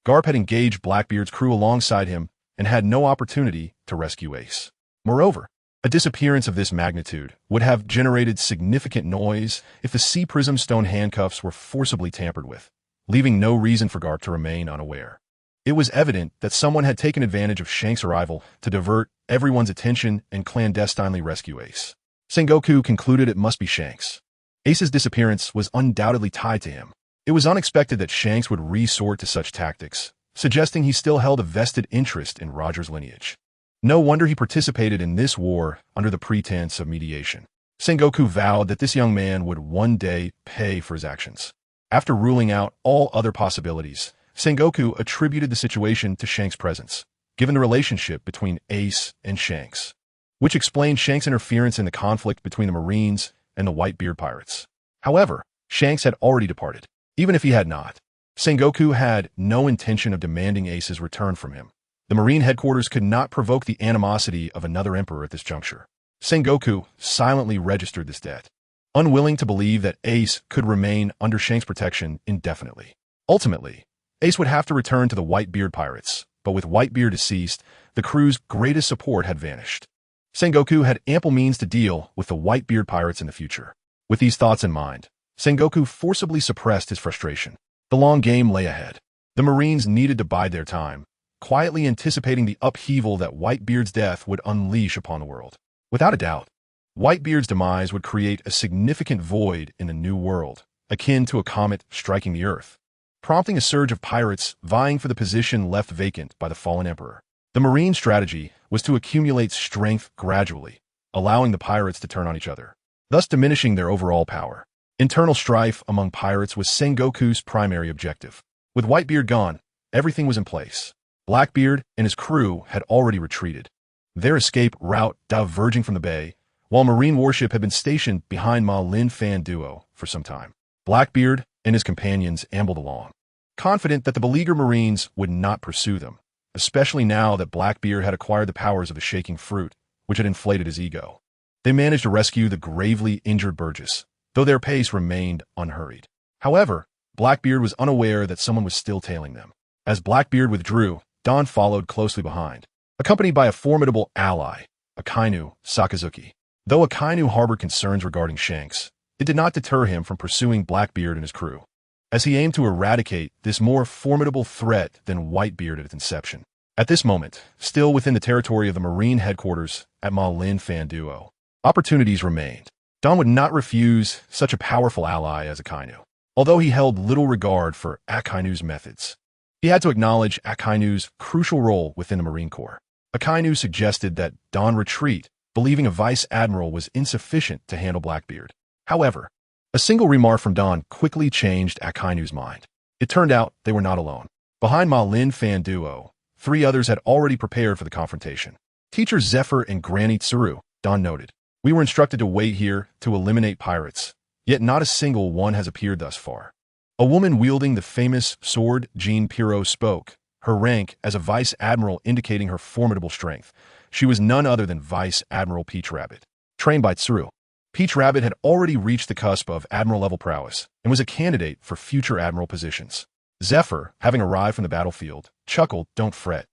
Garp had engaged Blackbeard's crew alongside him and had no opportunity to rescue Ace. Moreover, a disappearance of this magnitude would have generated significant noise if the Sea Prism stone handcuffs were forcibly tampered with, leaving no reason for Garp to remain unaware. It was evident that someone had taken advantage of Shanks' arrival to divert everyone's attention and clandestinely rescue Ace. Sengoku concluded it must be Shanks. Ace's disappearance was undoubtedly tied to him. It was unexpected that Shanks would resort to such tactics, suggesting he still held a vested interest in Roger's lineage. No wonder he participated in this war under the pretense of mediation. Sengoku vowed that this young man would one day pay for his actions. After ruling out all other possibilities, Sengoku attributed the situation to Shanks' presence, given the relationship between Ace and Shanks, which explained Shanks' interference in the conflict between the Marines and the Whitebeard pirates. However, Shanks had already departed. Even if he had not, Sengoku had no intention of demanding Ace's return from him. The Marine headquarters could not provoke the animosity of another emperor at this juncture. Sengoku silently registered this debt, unwilling to believe that Ace could remain under Shanks' protection indefinitely. Ultimately, Ace would have to return to the Whitebeard pirates, but with Whitebeard deceased, the crew's greatest support had vanished. Sengoku had ample means to deal with the Whitebeard pirates in the future. With these thoughts in mind, Sengoku forcibly suppressed his frustration. The long game lay ahead. The Marines needed to bide their time, quietly anticipating the upheaval that Whitebeard's death would unleash upon the world. Without a doubt, Whitebeard's demise would create a significant void in the New World, akin to a comet striking the Earth, prompting a surge of pirates vying for the position left vacant by the fallen emperor. The Marine strategy was to accumulate strength gradually, allowing the pirates to turn on each other, thus diminishing their overall power. Internal strife among pirates was Sengoku's primary objective. With Whitebeard gone, everything was in place. Blackbeard and his crew had already retreated, their escape route diverging from the bay, while Marine warship had been stationed behind Ma Lin Fan Duo for some time. Blackbeard and his companions ambled along, confident that the beleaguered Marines would not pursue them, especially now that Blackbeard had acquired the powers of a shaking fruit, which had inflated his ego. They managed to rescue the gravely injured Burgess, though their pace remained unhurried. However, Blackbeard was unaware that someone was still tailing them. As Blackbeard withdrew, Don followed closely behind, accompanied by a formidable ally, Akainu Sakazuki. Though Akainu harbored concerns regarding Shanks, it did not deter him from pursuing Blackbeard and his crew, as he aimed to eradicate this more formidable threat than Whitebeard at its inception. At this moment, still within the territory of the Marine headquarters at Ma Lin Fan Duo, opportunities remained. Don would not refuse such a powerful ally as Akainu, although he held little regard for Akainu's methods. He had to acknowledge Akainu's crucial role within the Marine Corps. Akainu suggested that Don retreat, believing a vice admiral was insufficient to handle Blackbeard. However, a single remark from Don quickly changed Akainu's mind. It turned out they were not alone. Behind Ma Lin Fan Duo, 3 others had already prepared for the confrontation. Teacher Zephyr and Granny Tsuru, Don noted. We were instructed to wait here to eliminate pirates, yet not a single one has appeared thus far. A woman wielding the famous sword Jean Pirot spoke, her rank as a vice admiral indicating her formidable strength. She was none other than Vice Admiral Peach Rabbit, trained by Tsuru. Peach Rabbit had already reached the cusp of admiral-level prowess and was a candidate for future admiral positions. Zephyr, having arrived from the battlefield, chuckled, "Don't fret.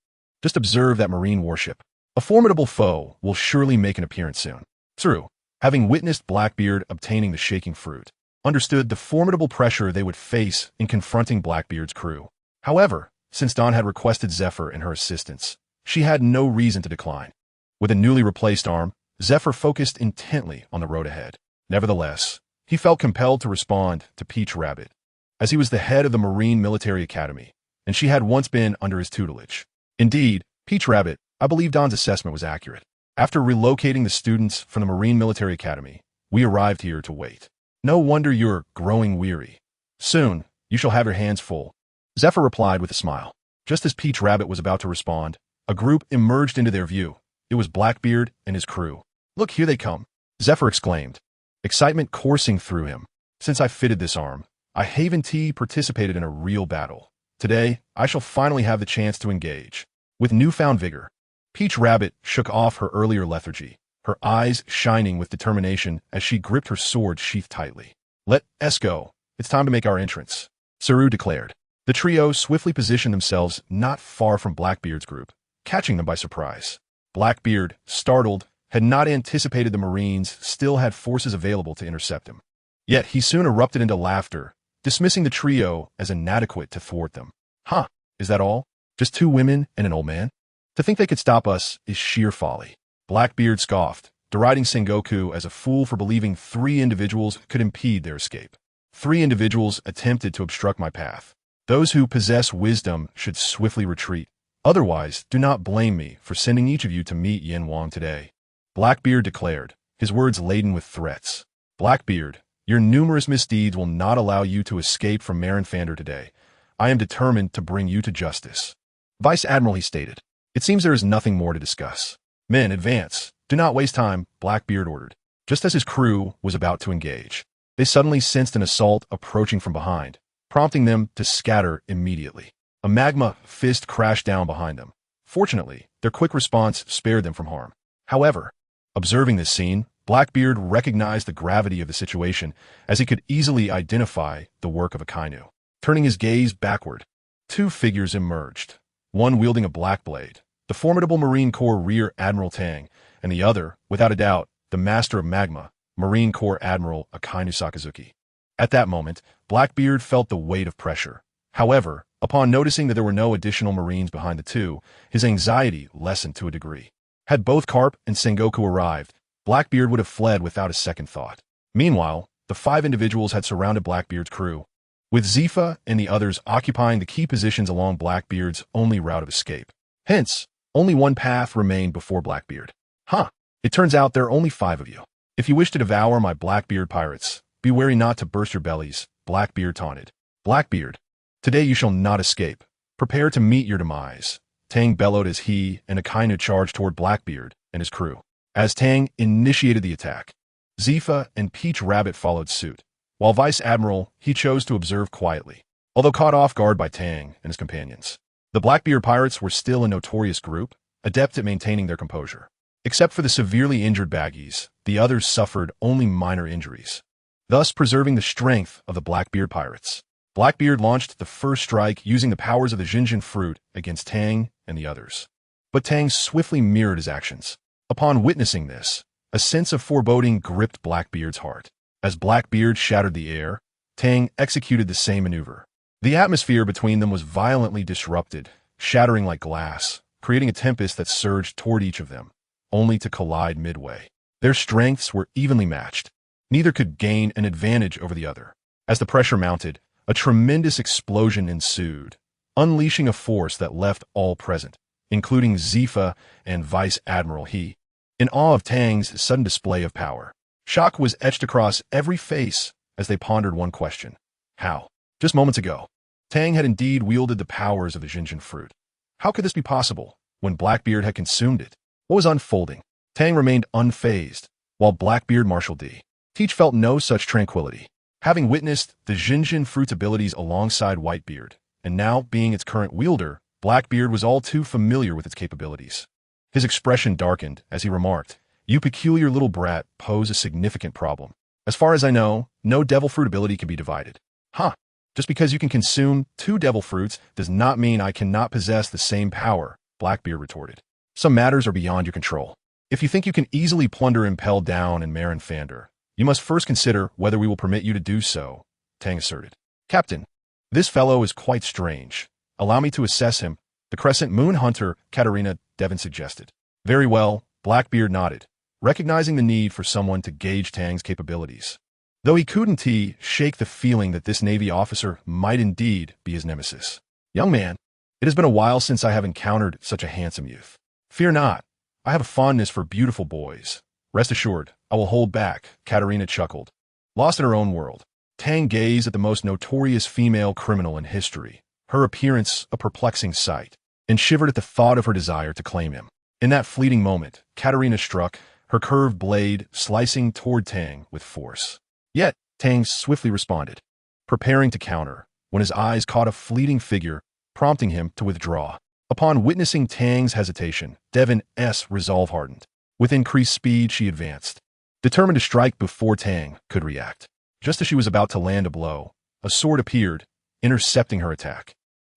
Just observe that marine warship. A formidable foe will surely make an appearance soon." Tsuru, having witnessed Blackbeard obtaining the shaking fruit, understood the formidable pressure they would face in confronting Blackbeard's crew. However, since Don had requested Zephyr and her assistance, she had no reason to decline. With a newly replaced arm, Zephyr focused intently on the road ahead. Nevertheless, he felt compelled to respond to Peach Rabbit, as he was the head of the Marine Military Academy, and she had once been under his tutelage. Indeed, Peach Rabbit, I believe Don's assessment was accurate. After relocating the students from the Marine Military Academy, we arrived here to wait. No wonder you're growing weary. Soon, you shall have your hands full. Zephyr replied with a smile. Just as Peach Rabbit was about to respond, a group emerged into their view. It was Blackbeard and his crew. "Look, here they come," Zephyr exclaimed, excitement coursing through him. "Since I fitted this arm, I haven't participated in a real battle. Today, I shall finally have the chance to engage." With newfound vigor, Peach Rabbit shook off her earlier lethargy, her eyes shining with determination as she gripped her sword sheathed tightly. "Let's go. It's time to make our entrance," Tsuru declared. The trio swiftly positioned themselves not far from Blackbeard's group, catching them by surprise. Blackbeard, startled, had not anticipated the Marines still had forces available to intercept him. Yet he soon erupted into laughter, dismissing the trio as inadequate to thwart them. "Huh, is that all? Just 2 women and an old man? To think they could stop us is sheer folly." Blackbeard scoffed, deriding Sengoku as a fool for believing 3 individuals could impede their escape. 3 individuals attempted to obstruct my path. Those who possess wisdom should swiftly retreat. Otherwise, do not blame me for sending each of you to meet Yin Wang today," Blackbeard declared, his words laden with threats. "Blackbeard, your numerous misdeeds will not allow you to escape from Marin Fander today. I am determined to bring you to justice." "Vice Admiral," he stated, "it seems there is nothing more to discuss. Men, advance. Do not waste time," Blackbeard ordered. Just as his crew was about to engage, they suddenly sensed an assault approaching from behind, prompting them to scatter immediately. A magma fist crashed down behind them. Fortunately, their quick response spared them from harm. However, observing this scene, Blackbeard recognized the gravity of the situation as he could easily identify the work of Akainu. Turning his gaze backward, 2 figures emerged, one wielding a black blade, the formidable Marine Corps Rear Admiral Tang, and the other, without a doubt, the Master of Magma, Marine Corps Admiral Akainu Sakazuki. At that moment, Blackbeard felt the weight of pressure. However, upon noticing that there were no additional Marines behind the 2, his anxiety lessened to a degree. Had both Carp and Sengoku arrived, Blackbeard would have fled without a second thought. Meanwhile, the 5 individuals had surrounded Blackbeard's crew, with Zifa and the others occupying the key positions along Blackbeard's only route of escape. Hence, only one path remained before Blackbeard. "Huh, it turns out there are only 5 of you. If you wish to devour my Blackbeard pirates, be wary not to burst your bellies," Blackbeard taunted. "Blackbeard, today you shall not escape. Prepare to meet your demise," Tang bellowed as he and Akainu charged toward Blackbeard and his crew. As Tang initiated the attack, Zifa and Peach Rabbit followed suit. While Vice Admiral, he chose to observe quietly, although caught off guard by Tang and his companions. The Blackbeard pirates were still a notorious group, adept at maintaining their composure. Except for the severely injured baggies, the others suffered only minor injuries, thus preserving the strength of the Blackbeard pirates. Blackbeard launched the first strike using the powers of the Jinjin fruit against Tang and the others. But Tang swiftly mirrored his actions. Upon witnessing this, a sense of foreboding gripped Blackbeard's heart. As Blackbeard shattered the air, Tang executed the same maneuver. The atmosphere between them was violently disrupted, shattering like glass, creating a tempest that surged toward each of them, only to collide midway. Their strengths were evenly matched. Neither could gain an advantage over the other. As the pressure mounted, a tremendous explosion ensued, unleashing a force that left all present, including Zifa and Vice Admiral He, in awe of Tang's sudden display of power. Shock was etched across every face as they pondered one question. How? Just moments ago, Tang had indeed wielded the powers of the Jinjin fruit. How could this be possible when Blackbeard had consumed it? What was unfolding? Tang remained unfazed, while Blackbeard marshaled D. Teach felt no such tranquility. Having witnessed the Jinjin fruit's abilities alongside Whitebeard, and now being its current wielder, Blackbeard was all too familiar with its capabilities. His expression darkened as he remarked, "You peculiar little brat pose a significant problem. As far as I know, no devil fruit ability can be divided." Huh. Just because you can consume 2 devil fruits does not mean I cannot possess the same power, Blackbeard retorted. Some matters are beyond your control. If you think you can easily plunder Impel Down and Marin Fander, you must first consider whether we will permit you to do so, Tang asserted. Captain, this fellow is quite strange. Allow me to assess him, the Crescent Moon Hunter, Katarina Devon suggested. Very well, Blackbeard nodded, recognizing the need for someone to gauge Tang's capabilities. Though he couldn't shake the feeling that this Navy officer might indeed be his nemesis. Young man, it has been a while since I have encountered such a handsome youth. Fear not, I have a fondness for beautiful boys. Rest assured, I will hold back, Katarina chuckled. Lost in her own world, Tang gazed at the most notorious female criminal in history, her appearance a perplexing sight, and shivered at the thought of her desire to claim him. In that fleeting moment, Katarina struck, her curved blade slicing toward Tang with force. Yet, Tang swiftly responded, preparing to counter, when his eyes caught a fleeting figure, prompting him to withdraw. Upon witnessing Tang's hesitation, Devon's resolve hardened. With increased speed, she advanced, determined to strike before Tang could react. Just as she was about to land a blow, a sword appeared, intercepting her attack.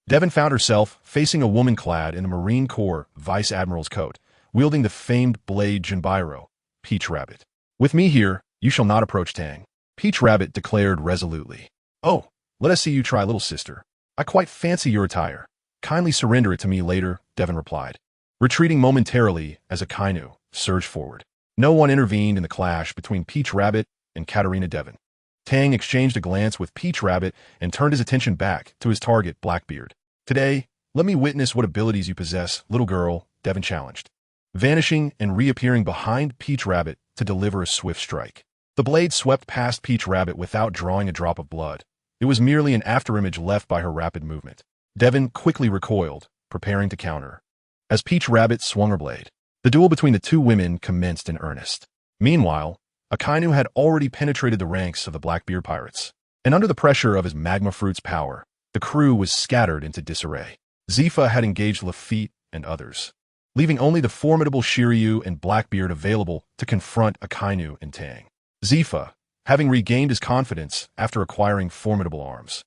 Devon found herself facing a woman clad in a Marine Corps Vice Admiral's coat, wielding the famed blade Jinbairo, Peach Rabbit. With me here, you shall not approach Tang, Peach Rabbit declared resolutely. Oh, let us see you try, little sister. I quite fancy your attire. Kindly surrender it to me later, Devon replied, retreating momentarily as Akainu surged forward. No one intervened in the clash between Peach Rabbit and Katarina Devon. Tang exchanged a glance with Peach Rabbit and turned his attention back to his target, Blackbeard. Today, let me witness what abilities you possess, little girl, Devon challenged, vanishing and reappearing behind Peach Rabbit to deliver a swift strike. The blade swept past Peach Rabbit without drawing a drop of blood. It was merely an afterimage left by her rapid movement. Devon quickly recoiled, preparing to counter. As Peach Rabbit swung her blade, the duel between the two women commenced in earnest. Meanwhile, Akainu had already penetrated the ranks of the Blackbeard pirates, and under the pressure of his magma fruit's power, the crew was scattered into disarray. Zifa had engaged Lafitte and others, leaving only the formidable Shiryu and Blackbeard available to confront Akainu and Tang. Zifa, having regained his confidence after acquiring formidable arms,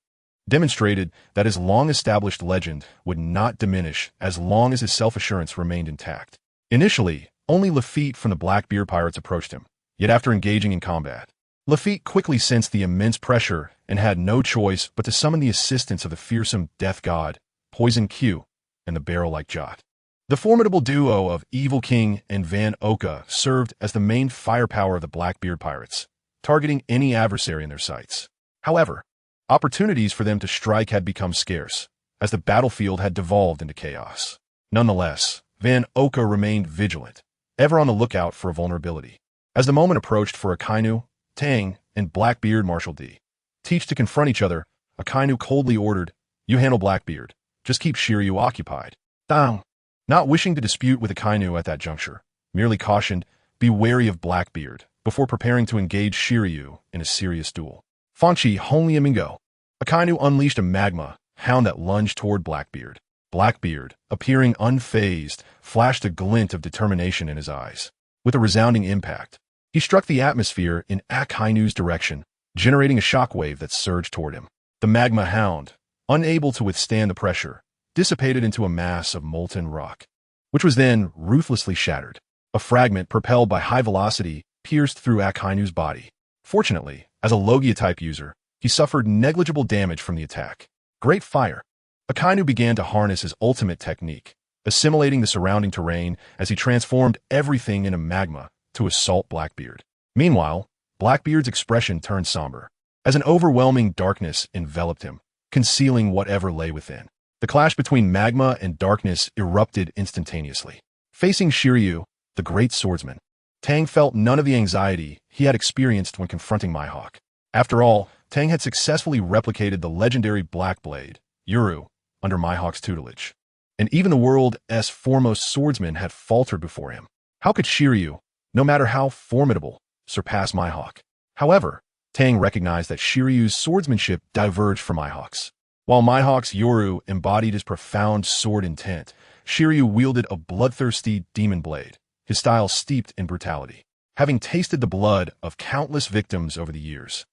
demonstrated that his long-established legend would not diminish as long as his self-assurance remained intact. Initially, only Lafitte from the Blackbeard pirates approached him, yet after engaging in combat, Lafitte quickly sensed the immense pressure and had no choice but to summon the assistance of the fearsome Death God, Poison Q, and the Barrel-like Jot. The formidable duo of Evil King and Van Oka served as the main firepower of the Blackbeard pirates, targeting any adversary in their sights. However, opportunities for them to strike had become scarce, as the battlefield had devolved into chaos. Nonetheless, Van Oka remained vigilant, ever on the lookout for a vulnerability. As the moment approached for Akainu, Tang, and Blackbeard Marshal D. Teach to confront each other, Akainu coldly ordered, "You handle Blackbeard. Just keep Shiryu occupied." Dang. Not wishing to dispute with Akainu at that juncture, merely cautioned, "Be wary of Blackbeard," before preparing to engage Shiryu in a serious duel. Fonchi Honliamingo. Akainu unleashed a magma hound that lunged toward Blackbeard. Blackbeard, appearing unfazed, flashed a glint of determination in his eyes. With a resounding impact, he struck the atmosphere in Akainu's direction, generating a shockwave that surged toward him. The magma hound, unable to withstand the pressure, dissipated into a mass of molten rock, which was then ruthlessly shattered. A fragment propelled by high velocity pierced through Akainu's body. Fortunately, as a Logia-type user, he suffered negligible damage from the attack. Great fire! Akainu began to harness his ultimate technique, assimilating the surrounding terrain as he transformed everything into magma to assault Blackbeard. Meanwhile, Blackbeard's expression turned somber, as an overwhelming darkness enveloped him, concealing whatever lay within. The clash between magma and darkness erupted instantaneously. Facing Shiryu, the great swordsman, Tang felt none of the anxiety he had experienced when confronting Mihawk. After all, Tang had successfully replicated the legendary Black Blade, Yuru, under Mihawk's tutelage. And even the world's foremost swordsman had faltered before him. How could Shiryu, no matter how formidable, surpass Mihawk? However, Tang recognized that Shiryu's swordsmanship diverged from Mihawk's. While Mihawk's Yoru embodied his profound sword intent, Shiryu wielded a bloodthirsty demon blade, his style steeped in brutality. Having tasted the blood of countless victims over the years,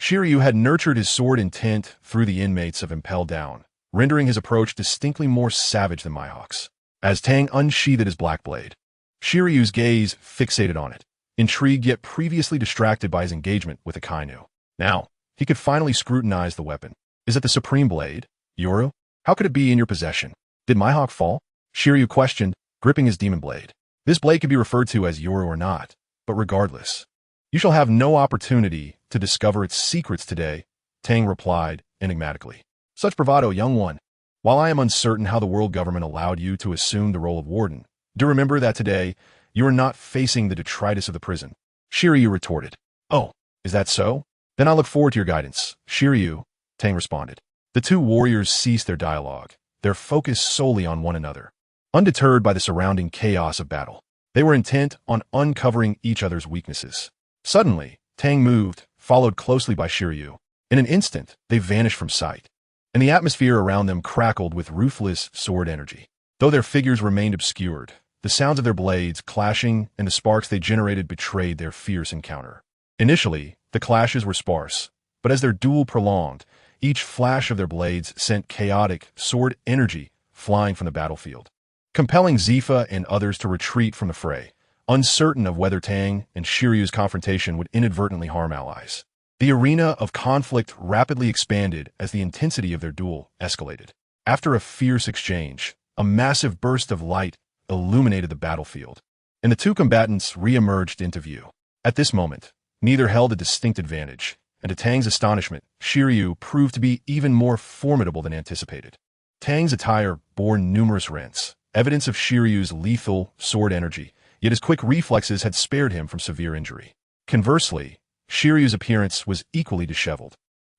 Shiryu had nurtured his sword intent through the inmates of Impel Down, rendering his approach distinctly more savage than Mihawk's. As Tang unsheathed his black blade, Shiryu's gaze fixated on it, intrigued yet previously distracted by his engagement with Akainu. Now, he could finally scrutinize the weapon. Is it the Supreme Blade, Yoru? How could it be in your possession? Did Mihawk fall? Shiryu questioned, gripping his demon blade. This blade could be referred to as Yoru or not, but regardless, you shall have no opportunity to discover its secrets today, Tang replied enigmatically. Such bravado, young one. While I am uncertain how the world government allowed you to assume the role of warden, do remember that today you are not facing the detritus of the prison. Shiryu retorted. Oh, is that so? Then I look forward to your guidance. Shiryu, Tang responded. The two warriors ceased their dialogue, their focus solely on one another. Undeterred by the surrounding chaos of battle, they were intent on uncovering each other's weaknesses. Suddenly, Tang moved, followed closely by Shiryu. In an instant, they vanished from sight, and the atmosphere around them crackled with ruthless sword energy. Though their figures remained obscured, the sounds of their blades clashing and the sparks they generated betrayed their fierce encounter. Initially, the clashes were sparse, but as their duel prolonged, each flash of their blades sent chaotic sword energy flying from the battlefield, compelling Zifa and others to retreat from the fray, uncertain of whether Tang and Shiryu's confrontation would inadvertently harm allies. The arena of conflict rapidly expanded as the intensity of their duel escalated. After a fierce exchange, a massive burst of light illuminated the battlefield, and the two combatants re-emerged into view. At this moment, neither held a distinct advantage, and to Tang's astonishment, Shiryu proved to be even more formidable than anticipated. Tang's attire bore numerous rents, evidence of Shiryu's lethal sword energy, yet his quick reflexes had spared him from severe injury. Conversely, Shiryu's appearance was equally disheveled,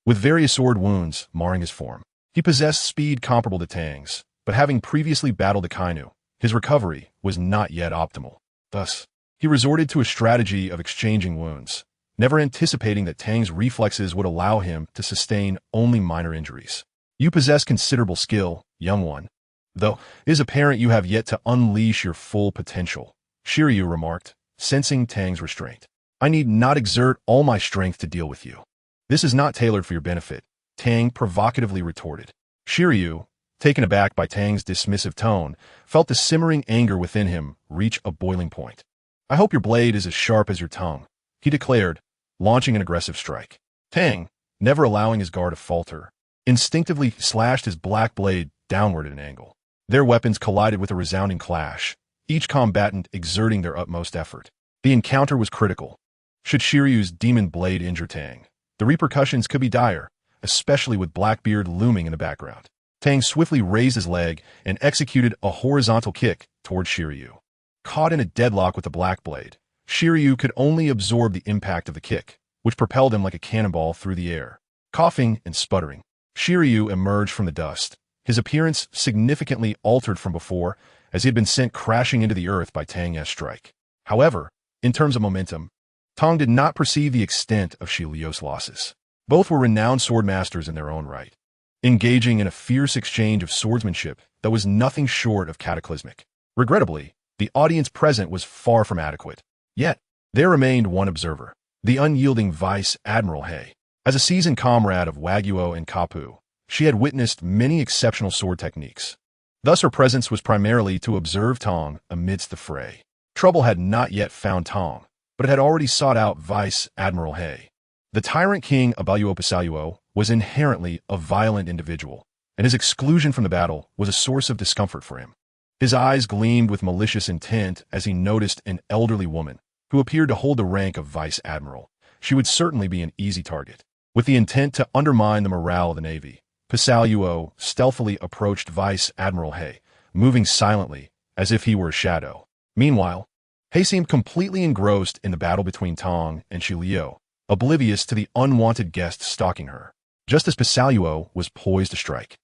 with various sword wounds marring his form. He possessed speed comparable to Tang's, but having previously battled Akainu, his recovery was not yet optimal. Thus, he resorted to a strategy of exchanging wounds, never anticipating that Tang's reflexes would allow him to sustain only minor injuries. You possess considerable skill, young one, though it is apparent you have yet to unleash your full potential, Shiryu remarked, sensing Tang's restraint. I need not exert all my strength to deal with you. This is not tailored for your benefit, Tang provocatively retorted. Shiryu, taken aback by Tang's dismissive tone, felt the simmering anger within him reach a boiling point. I hope your blade is as sharp as your tongue, he declared, launching an aggressive strike. Tang, never allowing his guard to falter, instinctively slashed his black blade downward at an angle. Their weapons collided with a resounding clash, each combatant exerting their utmost effort. The encounter was critical. Should Shiryu's demon blade injure Tang, the repercussions could be dire, especially with Blackbeard looming in the background. Tang swiftly raised his leg and executed a horizontal kick toward Shiryu. Caught in a deadlock with the black blade, Shiryu could only absorb the impact of the kick, which propelled him like a cannonball through the air. Coughing and sputtering, Shiryu emerged from the dust, his appearance significantly altered from before, as he had been sent crashing into the earth by Tang's strike. However, in terms of momentum, Tang did not perceive the extent of Shiryu's losses. Both were renowned sword masters in their own right, engaging in a fierce exchange of swordsmanship that was nothing short of cataclysmic. Regrettably, the audience present was far from adequate. Yet, there remained one observer, the unyielding Vice Admiral Hay. As a seasoned comrade of Waguo and Kapu, she had witnessed many exceptional sword techniques. Thus her presence was primarily to observe Tong amidst the fray. Trouble had not yet found Tong, but it had already sought out Vice Admiral Hay. The tyrant king Abaluo Pisaluo was inherently a violent individual, and his exclusion from the battle was a source of discomfort for him. His eyes gleamed with malicious intent as he noticed an elderly woman who appeared to hold the rank of Vice Admiral. She would certainly be an easy target. With the intent to undermine the morale of the Navy, Pisaluo stealthily approached Vice Admiral Hay, moving silently as if he were a shadow. Meanwhile, Hay seemed completely engrossed in the battle between Tong and Shiliu, oblivious to the unwanted guest stalking her. Just as Pisaluo was poised to strike,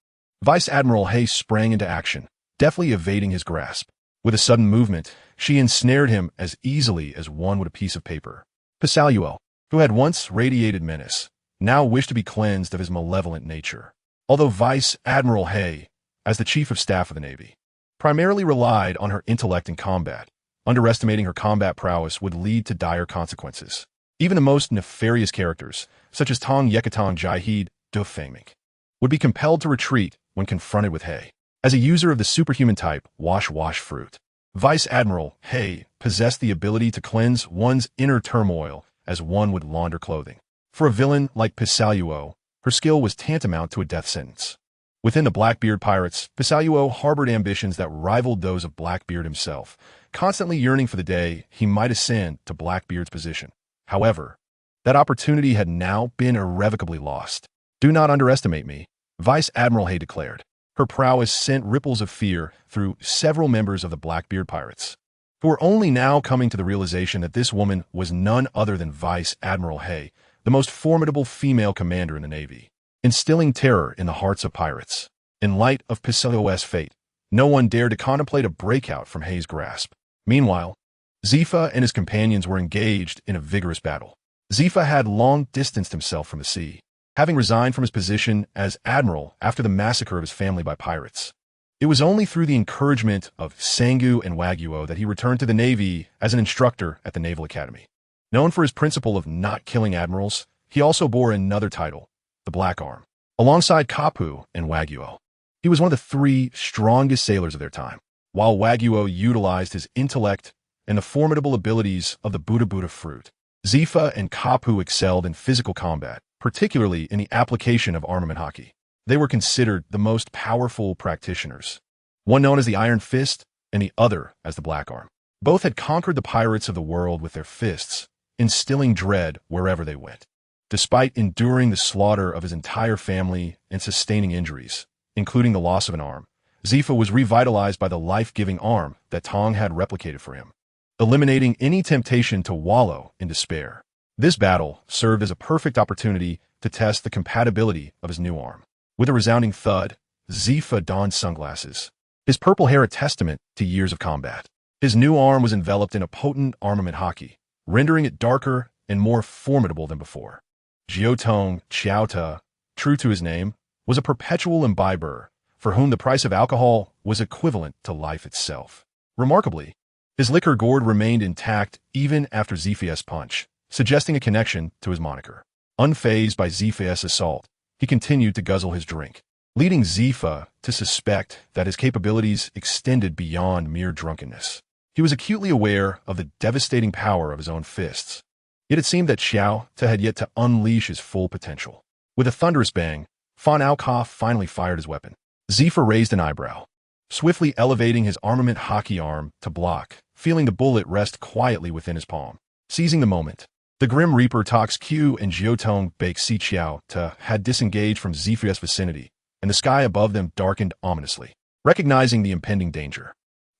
Vice Admiral Hay sprang into action, deftly evading his grasp. With a sudden movement, she ensnared him as easily as one would a piece of paper. Pisaluo, who had once radiated menace, now wished to be cleansed of his malevolent nature. Although Vice Admiral Hay, as the Chief of Staff of the Navy, primarily relied on her intellect in combat, underestimating her combat prowess would lead to dire consequences. Even the most nefarious characters, such as Tong Yekatong Jihid Dofaming, would be compelled to retreat when confronted with Hay. As a user of the superhuman type Wash Fruit, Vice Admiral Hay possessed the ability to cleanse one's inner turmoil as one would launder clothing. For a villain like Pisaluo, her skill was tantamount to a death sentence. Within the Blackbeard pirates, Pisaluo harbored ambitions that rivaled those of Blackbeard himself, constantly yearning for the day he might ascend to Blackbeard's position. However, that opportunity had now been irrevocably lost. "Do not underestimate me," Vice Admiral Hay declared. Her prowess sent ripples of fear through several members of the Blackbeard pirates, who were only now coming to the realization that this woman was none other than Vice Admiral Hay, the most formidable female commander in the Navy, instilling terror in the hearts of pirates. In light of Pisaluo's fate, no one dared to contemplate a breakout from Hay's grasp. Meanwhile, Zifa and his companions were engaged in a vigorous battle. Zifa had long distanced himself from the sea, having resigned from his position as admiral after the massacre of his family by pirates. It was only through the encouragement of Sangu and Waguo that he returned to the Navy as an instructor at the Naval Academy. Known for his principle of not killing admirals, he also bore another title, the Black Arm. Alongside Kapu and Waguo, he was one of the three strongest sailors of their time, while Waguo utilized his intellect and the formidable abilities of the Buddha fruit. Zifa and Kapu excelled in physical combat, particularly in the application of armament hockey. They were considered the most powerful practitioners, one known as the Iron Fist and the other as the Black Arm. Both had conquered the pirates of the world with their fists, instilling dread wherever they went. Despite enduring the slaughter of his entire family and sustaining injuries, including the loss of an arm, Zifa was revitalized by the life-giving arm that Tong had replicated for him, eliminating any temptation to wallow in despair. This battle served as a perfect opportunity to test the compatibility of his new arm. With a resounding thud, Zifa donned sunglasses, his purple hair a testament to years of combat. His new arm was enveloped in a potent armament hockey, rendering it darker and more formidable than before. Jiotong Chiaota, true to his name, was a perpetual imbiber for whom the price of alcohol was equivalent to life itself. Remarkably, his liquor gourd remained intact even after Zifa's punch, suggesting a connection to his moniker. Unfazed by Zifa's assault, he continued to guzzle his drink, leading Zifa to suspect that his capabilities extended beyond mere drunkenness. He was acutely aware of the devastating power of his own fists, yet it seemed that Xiao Te had yet to unleash his full potential. With a thunderous bang, Fan Ao finally fired his weapon. Zifa raised an eyebrow, swiftly elevating his armament hockey arm to block, feeling the bullet rest quietly within his palm. Seizing the moment, the Grim Reaper Tox Q and Jiotong Bake Si Xiao Te had disengaged from Zifa's vicinity, and the sky above them darkened ominously. Recognizing the impending danger,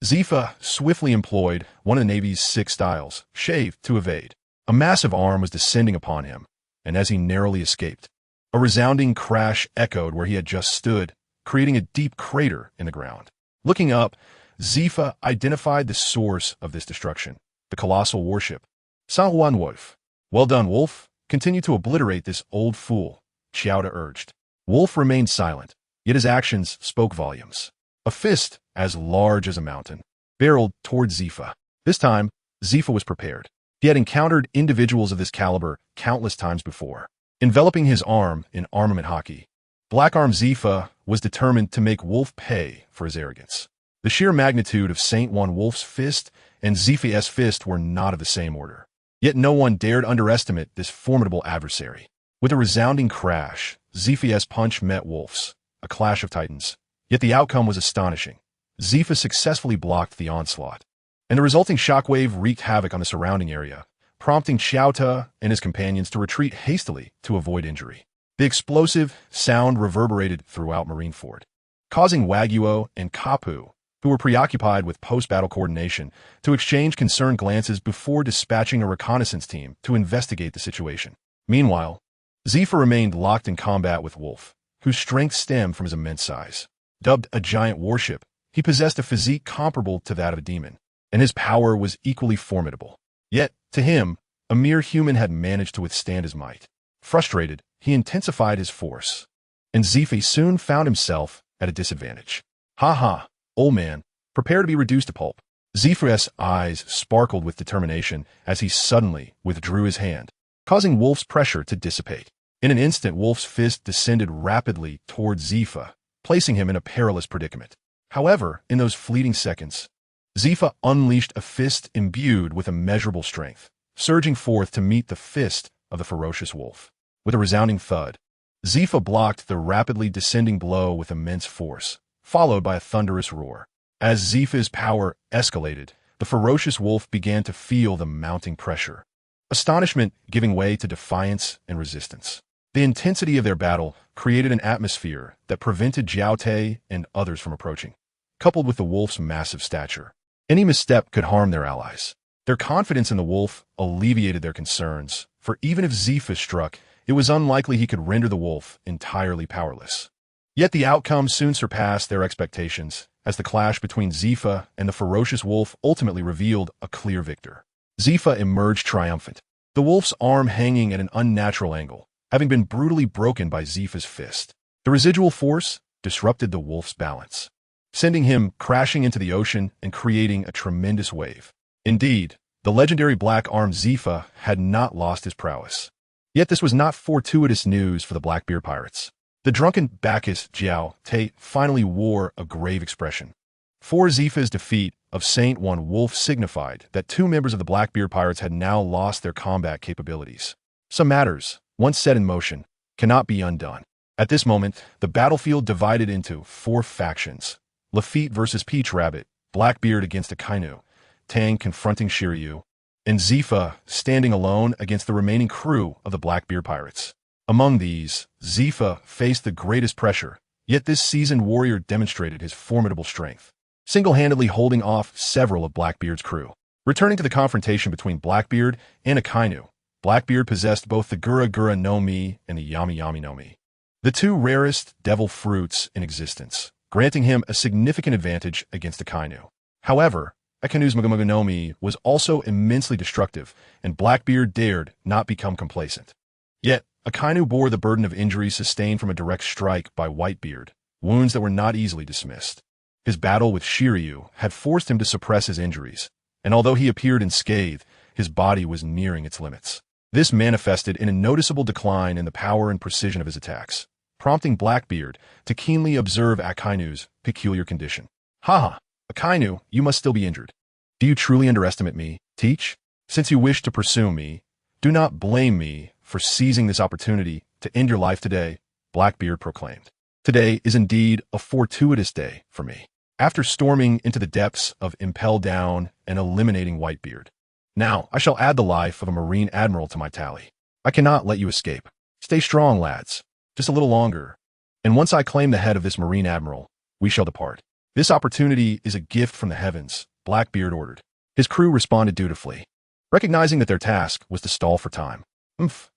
Zifa swiftly employed one of the Navy's 6 styles, shave, to evade. A massive arm was descending upon him, and as he narrowly escaped, a resounding crash echoed where he had just stood, creating a deep crater in the ground. Looking up, Zifa identified the source of this destruction, the colossal warship. San Juan Wolf. "Well done, Wolf. Continue to obliterate this old fool," Chiao Te urged. Wolf remained silent, yet his actions spoke volumes. A fist, as large as a mountain, barreled toward Zifa. This time, Zifa was prepared. He had encountered individuals of this caliber countless times before. Enveloping his arm in armament hockey, Black Arm Zifa was determined to make Wolf pay for his arrogance. The sheer magnitude of Saint One Wolf's fist and Zifa's fist were not of the same order. Yet no one dared underestimate this formidable adversary. With a resounding crash, Zifa's punch met Wolf's, a clash of titans. Yet the outcome was astonishing. Zifa successfully blocked the onslaught, and the resulting shockwave wreaked havoc on the surrounding area, prompting Xiaota and his companions to retreat hastily to avoid injury. The explosive sound reverberated throughout Marineford, causing Waguo and Kapu, who were preoccupied with post-battle coordination, to exchange concerned glances before dispatching a reconnaissance team to investigate the situation. Meanwhile, Zifa remained locked in combat with Wolf, whose strength stemmed from his immense size. Dubbed a giant warship, he possessed a physique comparable to that of a demon, and his power was equally formidable. Yet, to him, a mere human had managed to withstand his might. Frustrated, he intensified his force, and Zifa soon found himself at a disadvantage. Ha ha, old man, prepare to be reduced to pulp. Zifa's eyes sparkled with determination as he suddenly withdrew his hand, causing Wolf's pressure to dissipate. In an instant, Wolf's fist descended rapidly toward Zifa, placing him in a perilous predicament. However, in those fleeting seconds, Zifa unleashed a fist imbued with immeasurable strength, surging forth to meet the fist of the ferocious Wolf. With a resounding thud, Zifa blocked the rapidly descending blow with immense force, followed by a thunderous roar. As Zifa's power escalated, the ferocious Wolf began to feel the mounting pressure, astonishment giving way to defiance and resistance. The intensity of their battle created an atmosphere that prevented Jiaote and others from approaching. Coupled with the Wolf's massive stature, any misstep could harm their allies. Their confidence in the Wolf alleviated their concerns, for even if Zifa struck, it was unlikely he could render the Wolf entirely powerless. Yet the outcome soon surpassed their expectations, as the clash between Zifa and the ferocious Wolf ultimately revealed a clear victor. Zifa emerged triumphant, the Wolf's arm hanging at an unnatural angle, having been brutally broken by Zifa's fist. The residual force disrupted the Wolf's balance, sending him crashing into the ocean and creating a tremendous wave. Indeed, the legendary Black Arm Zifa had not lost his prowess. Yet this was not fortuitous news for the Blackbeard pirates. The drunken Bacchus Jiao Te finally wore a grave expression. For Zifa's defeat of Saint One Wolf signified that two members of the Blackbeard pirates had now lost their combat capabilities. Some matters, once set in motion, cannot be undone. At this moment, the battlefield divided into four factions: Lafitte versus Peach Rabbit, Blackbeard against Akainu, Tang confronting Shiryu, and Zifa standing alone against the remaining crew of the Blackbeard pirates. Among these, Zifa faced the greatest pressure, yet this seasoned warrior demonstrated his formidable strength, single-handedly holding off several of Blackbeard's crew. Returning to the confrontation between Blackbeard and Akainu, Blackbeard possessed both the Gura Gura no Mi and the Yami Yami no Mi, the two rarest devil fruits in existence, granting him a significant advantage against Akainu. However, Akainu's Mugamuga no Mi was also immensely destructive, and Blackbeard dared not become complacent. Yet, Akainu bore the burden of injuries sustained from a direct strike by Whitebeard, wounds that were not easily dismissed. His battle with Shiryu had forced him to suppress his injuries, and although he appeared unscathed, his body was nearing its limits. This manifested in a noticeable decline in the power and precision of his attacks, prompting Blackbeard to keenly observe Akainu's peculiar condition. "Ha! Akainu, you must still be injured. Do you truly underestimate me, Teach? Since you wish to pursue me, do not blame me for seizing this opportunity to end your life today," Blackbeard proclaimed. "Today is indeed a fortuitous day for me." After storming into the depths of Impel Down and eliminating Whitebeard, "Now I shall add the life of a Marine Admiral to my tally. I cannot let you escape. Stay strong, lads. Just a little longer. And once I claim the head of this Marine Admiral, we shall depart. This opportunity is a gift from the heavens," Blackbeard ordered. His crew responded dutifully, recognizing that their task was to stall for time.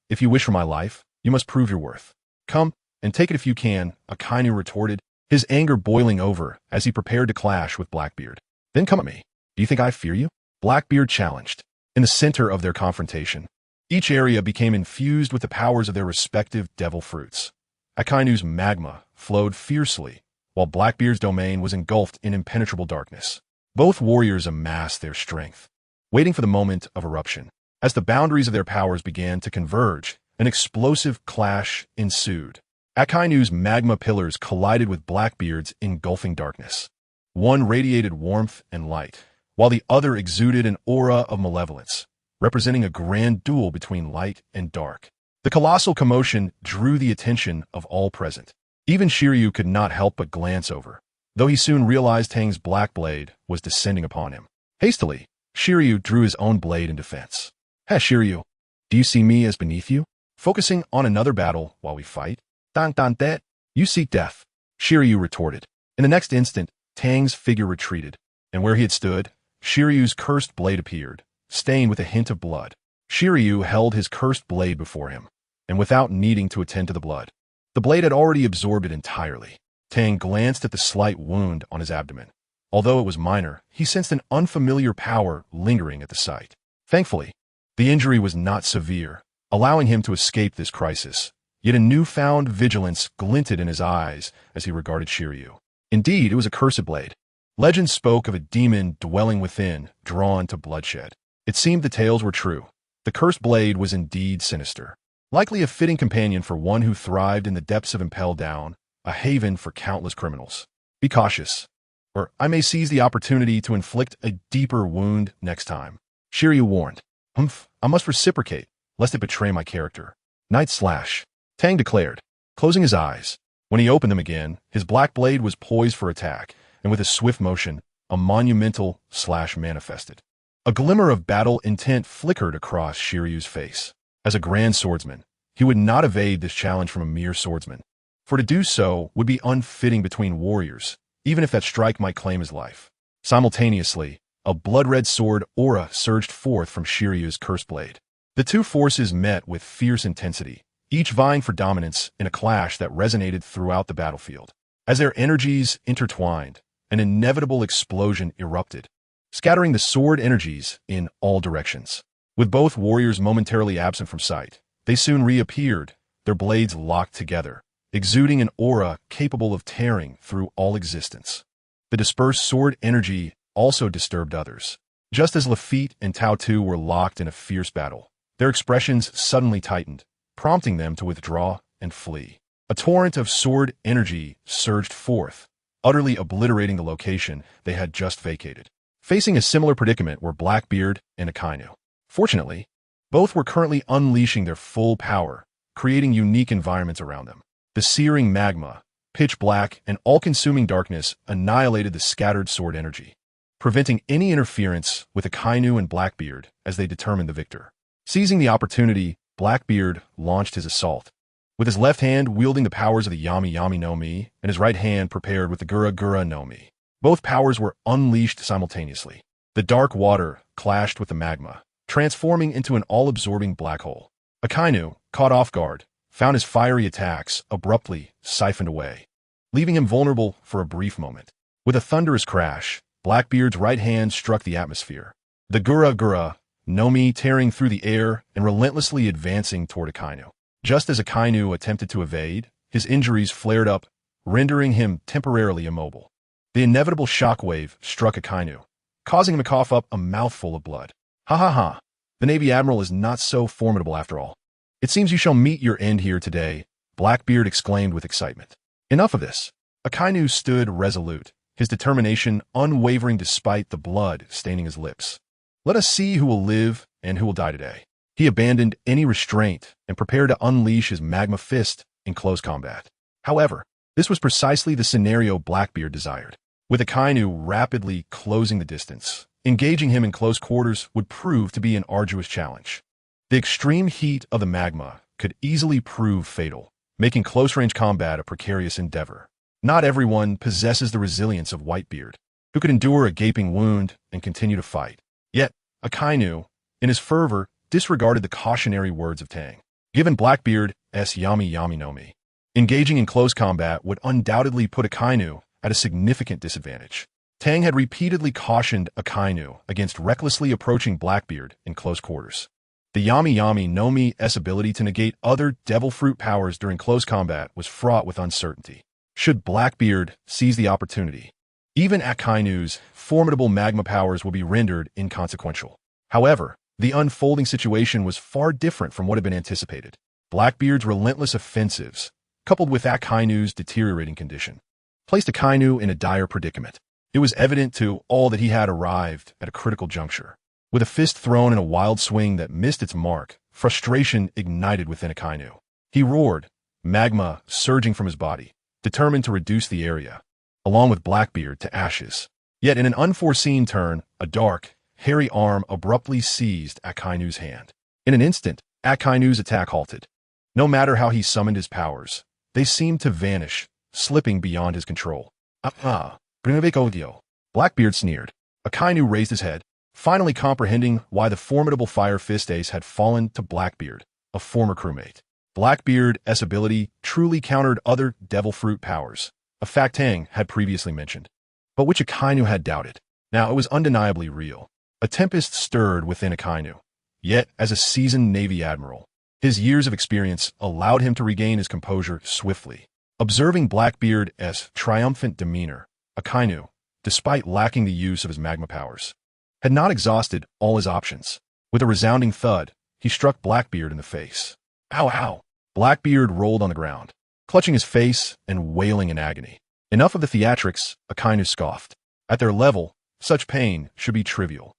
If you wish for my life, you must prove your worth. Come, and take it if you can," Akainu retorted, his anger boiling over as he prepared to clash with Blackbeard. "Then come at me. Do you think I fear you?" Blackbeard challenged. In the center of their confrontation, each area became infused with the powers of their respective devil fruits. Akainu's magma flowed fiercely, while Blackbeard's domain was engulfed in impenetrable darkness. Both warriors amassed their strength, waiting for the moment of eruption. As the boundaries of their powers began to converge, an explosive clash ensued. Akainu's magma pillars collided with Blackbeard's engulfing darkness. One radiated warmth and light, while the other exuded an aura of malevolence, representing a grand duel between light and dark. The colossal commotion drew the attention of all present. Even Shiryu could not help but glance over, though he soon realized Tang's black blade was descending upon him. Hastily, Shiryu drew his own blade in defense. Hey, Shiryu, do you see me as beneath you? Focusing on another battle while we fight? That, you seek death, Shiryu retorted. In the next instant, Tang's figure retreated, and where he had stood, Shiryu's cursed blade appeared, stained with a hint of blood. Shiryu held his cursed blade before him, and without needing to attend to the blood, the blade had already absorbed it entirely. Tang glanced at the slight wound on his abdomen. Although it was minor, he sensed an unfamiliar power lingering at the site. Thankfully, the injury was not severe, allowing him to escape this crisis. Yet a newfound vigilance glinted in his eyes as he regarded Shiryu. Indeed, it was a cursed blade. Legend spoke of a demon dwelling within, drawn to bloodshed. It seemed the tales were true. The cursed blade was indeed sinister. Likely a fitting companion for one who thrived in the depths of Impel Down, a haven for countless criminals. Be cautious, or I may seize the opportunity to inflict a deeper wound next time. Shiryu warned. I must reciprocate, lest it betray my character. Night slash. Tang declared, closing his eyes. When he opened them again, his black blade was poised for attack, and with a swift motion, a monumental slash manifested. A glimmer of battle intent flickered across Shiryu's face. As a grand swordsman, he would not evade this challenge from a mere swordsman, for to do so would be unfitting between warriors, even if that strike might claim his life. Simultaneously, a blood-red sword aura surged forth from Shiryu's cursed blade. The two forces met with fierce intensity, each vying for dominance in a clash that resonated throughout the battlefield. As their energies intertwined, an inevitable explosion erupted, scattering the sword energies in all directions. With both warriors momentarily absent from sight, they soon reappeared, their blades locked together, exuding an aura capable of tearing through all existence. The dispersed sword energy also disturbed others. Just as Lafitte and Tao Tu were locked in a fierce battle, their expressions suddenly tightened, prompting them to withdraw and flee. A torrent of sword energy surged forth, utterly obliterating the location they had just vacated. Facing a similar predicament were Blackbeard and Akainu. Fortunately, both were currently unleashing their full power, creating unique environments around them. The searing magma, pitch black, and all-consuming darkness annihilated the scattered sword energy, preventing any interference with Akainu and Blackbeard as they determined the victor. Seizing the opportunity, Blackbeard launched his assault, with his left hand wielding the powers of the Yami Yami no Mi and his right hand prepared with the Gura Gura no Mi. Both powers were unleashed simultaneously. The dark water clashed with the magma, transforming into an all-absorbing black hole. Akainu, caught off guard, found his fiery attacks abruptly siphoned away, leaving him vulnerable for a brief moment. With a thunderous crash, Blackbeard's right hand struck the atmosphere, the Gura Gura no Mi tearing through the air and relentlessly advancing toward Akainu. Just as Akainu attempted to evade, his injuries flared up, rendering him temporarily immobile. The inevitable shockwave struck Akainu, causing him to cough up a mouthful of blood. Ha ha ha, the Navy Admiral is not so formidable after all. It seems you shall meet your end here today, Blackbeard exclaimed with excitement. Enough of this. Akainu stood resolute, his determination unwavering despite the blood staining his lips. Let us see who will live and who will die today. He abandoned any restraint and prepared to unleash his magma fist in close combat. However, this was precisely the scenario Blackbeard desired. With Akainu rapidly closing the distance, engaging him in close quarters would prove to be an arduous challenge. The extreme heat of the magma could easily prove fatal, making close-range combat a precarious endeavor. Not everyone possesses the resilience of Whitebeard, who could endure a gaping wound and continue to fight. Yet, Akainu, in his fervor, disregarded the cautionary words of Tang. Given Blackbeard's Yami Yami no Mi, engaging in close combat would undoubtedly put Akainu at a significant disadvantage. Tang had repeatedly cautioned Akainu against recklessly approaching Blackbeard in close quarters. The Yami Yami no Mi's ability to negate other devil fruit powers during close combat was fraught with uncertainty. Should Blackbeard seize the opportunity, even Akainu's formidable magma powers will be rendered inconsequential. However, the unfolding situation was far different from what had been anticipated. Blackbeard's relentless offensives, coupled with Akainu's deteriorating condition, placed Akainu in a dire predicament. It was evident to all that he had arrived at a critical juncture. With a fist thrown in a wild swing that missed its mark, frustration ignited within Akainu. He roared, magma surging from his body, determined to reduce the area, along with Blackbeard, to ashes. Yet in an unforeseen turn, a dark, hairy arm abruptly seized Akainu's hand. In an instant, Akainu's attack halted. No matter how he summoned his powers, they seemed to vanish, slipping beyond his control. Primavik Odio. Blackbeard sneered. Akainu raised his head, finally comprehending why the formidable Fire Fist ace had fallen to Blackbeard, a former crewmate. Blackbeard's ability truly countered other devil fruit powers, a fact Tang had previously mentioned, but which Akainu had doubted. Now it was undeniably real. A tempest stirred within Akainu. Yet, as a seasoned Navy admiral, his years of experience allowed him to regain his composure swiftly. Observing Blackbeard's triumphant demeanor, Akainu, despite lacking the use of his magma powers, had not exhausted all his options. With a resounding thud, he struck Blackbeard in the face. Ow, ow! Blackbeard rolled on the ground, clutching his face and wailing in agony. Enough of the theatrics, Akainu scoffed. At their level, such pain should be trivial.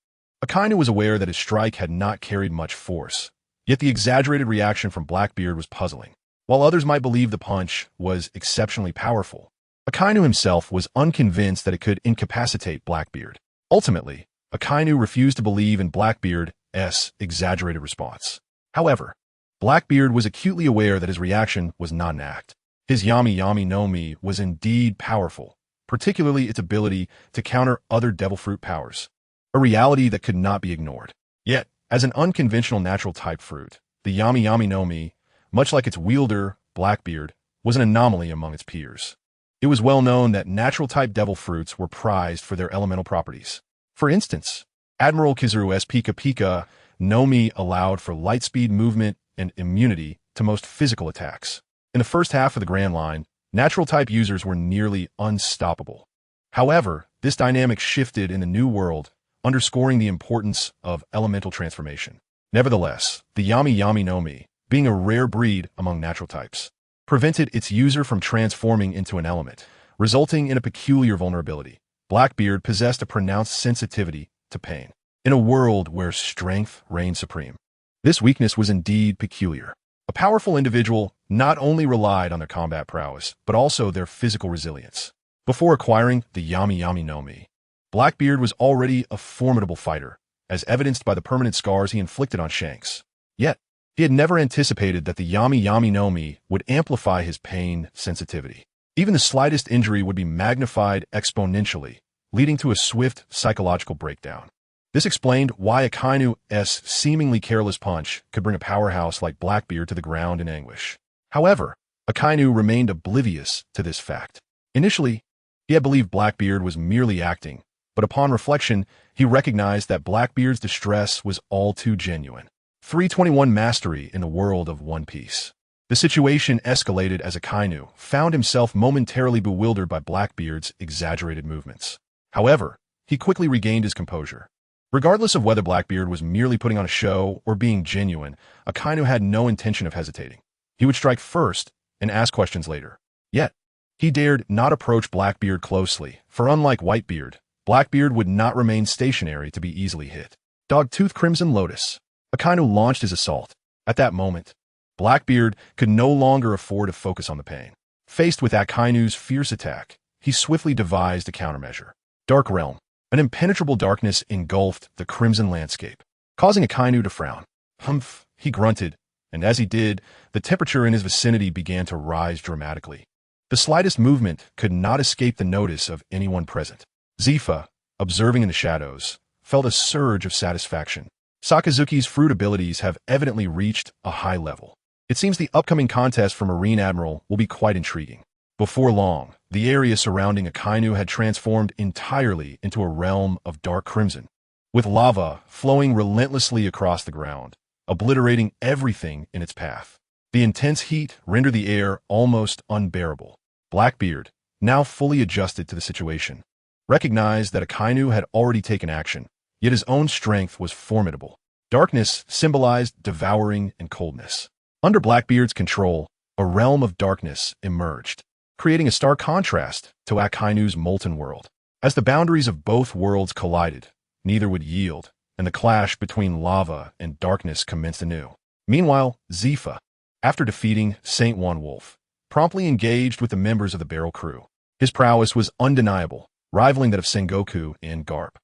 Akainu was aware that his strike had not carried much force, yet the exaggerated reaction from Blackbeard was puzzling. While others might believe the punch was exceptionally powerful, Akainu himself was unconvinced that it could incapacitate Blackbeard. Ultimately, Akainu refused to believe in Blackbeard's exaggerated response. However, Blackbeard was acutely aware that his reaction was not an act. His Yami Yami no Mi was indeed powerful, particularly its ability to counter other devil fruit powers, a reality that could not be ignored. Yet, as an unconventional natural-type fruit, the Yami Yami no Mi, much like its wielder, Blackbeard, was an anomaly among its peers. It was well known that natural-type devil fruits were prized for their elemental properties. For instance, Admiral Kizuru's Pika Pika no Mi allowed for light-speed movement and immunity to most physical attacks. In the first half of the Grand Line, natural-type users were nearly unstoppable. However, this dynamic shifted in the New World, underscoring the importance of elemental transformation. Nevertheless, the Yami Yami no Mi, being a rare breed among natural types, prevented its user from transforming into an element, resulting in a peculiar vulnerability. Blackbeard possessed a pronounced sensitivity to pain. In a world where strength reigned supreme, this weakness was indeed peculiar. A powerful individual not only relied on their combat prowess, but also their physical resilience. Before acquiring the Yami Yami no Mi, Blackbeard was already a formidable fighter, as evidenced by the permanent scars he inflicted on Shanks. Yet, he had never anticipated that the Yami Yami no Mi would amplify his pain sensitivity. Even the slightest injury would be magnified exponentially, leading to a swift psychological breakdown. This explained why Akainu's seemingly careless punch could bring a powerhouse like Blackbeard to the ground in anguish. However, Akainu remained oblivious to this fact. Initially, he had believed Blackbeard was merely acting, but upon reflection, he recognized that Blackbeard's distress was all too genuine. 321 Mastery in the world of One Piece. The situation escalated as Akainu found himself momentarily bewildered by Blackbeard's exaggerated movements. However, he quickly regained his composure. Regardless of whether Blackbeard was merely putting on a show or being genuine, Akainu had no intention of hesitating. He would strike first and ask questions later. Yet, he dared not approach Blackbeard closely, for unlike Whitebeard, Blackbeard would not remain stationary to be easily hit. Dogtooth Crimson Lotus. Akainu launched his assault. At that moment, Blackbeard could no longer afford to focus on the pain. Faced with Akainu's fierce attack, he swiftly devised a countermeasure. Dark Realm. An impenetrable darkness engulfed the crimson landscape, causing Akainu to frown. Humph, he grunted, and as he did, the temperature in his vicinity began to rise dramatically. The slightest movement could not escape the notice of anyone present. Zifa, observing in the shadows, felt a surge of satisfaction. Sakazuki's fruit abilities have evidently reached a high level. It seems the upcoming contest for Marine Admiral will be quite intriguing. Before long, the area surrounding Akainu had transformed entirely into a realm of dark crimson. With lava flowing relentlessly across the ground, obliterating everything in its path. The intense heat rendered the air almost unbearable. Blackbeard, now fully adjusted to the situation, recognized that Akainu had already taken action, yet his own strength was formidable. Darkness symbolized devouring and coldness. Under Blackbeard's control, a realm of darkness emerged, creating a stark contrast to Akainu's molten world. As the boundaries of both worlds collided, neither would yield, and the clash between lava and darkness commenced anew. Meanwhile, Zifa, after defeating Saint One Wolf, promptly engaged with the members of the barrel crew. His prowess was undeniable, rivaling that of Sengoku and Garp.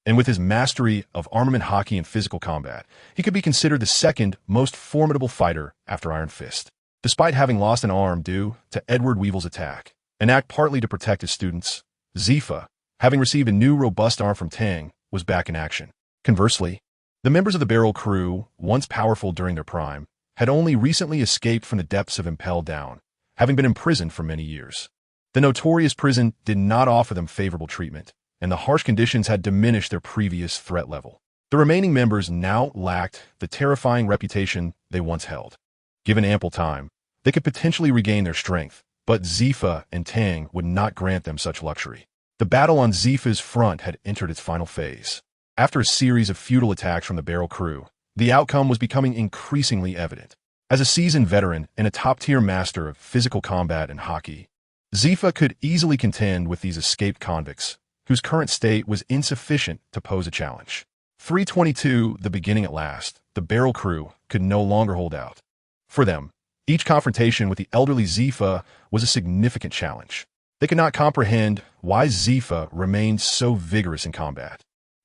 And with his mastery of armament hockey and physical combat, he could be considered the second most formidable fighter after Iron Fist. Despite having lost an arm due to Edward Weevil's attack, an act partly to protect his students, Zifa, having received a new robust arm from Tang, was back in action. Conversely, the members of the barrel crew, once powerful during their prime, had only recently escaped from the depths of Impel Down, having been imprisoned for many years. The notorious prison did not offer them favorable treatment, and the harsh conditions had diminished their previous threat level. The remaining members now lacked the terrifying reputation they once held. Given ample time, they could potentially regain their strength, but Zifa and Tang would not grant them such luxury. The battle on Zifa's front had entered its final phase. After a series of futile attacks from the barrel crew, the outcome was becoming increasingly evident. As a seasoned veteran and a top-tier master of physical combat and hockey, Zifa could easily contend with these escaped convicts, whose current state was insufficient to pose a challenge. 322, the beginning at last, the barrel crew could no longer hold out. For them, each confrontation with the elderly Zifa was a significant challenge. They could not comprehend why Zifa remained so vigorous in combat,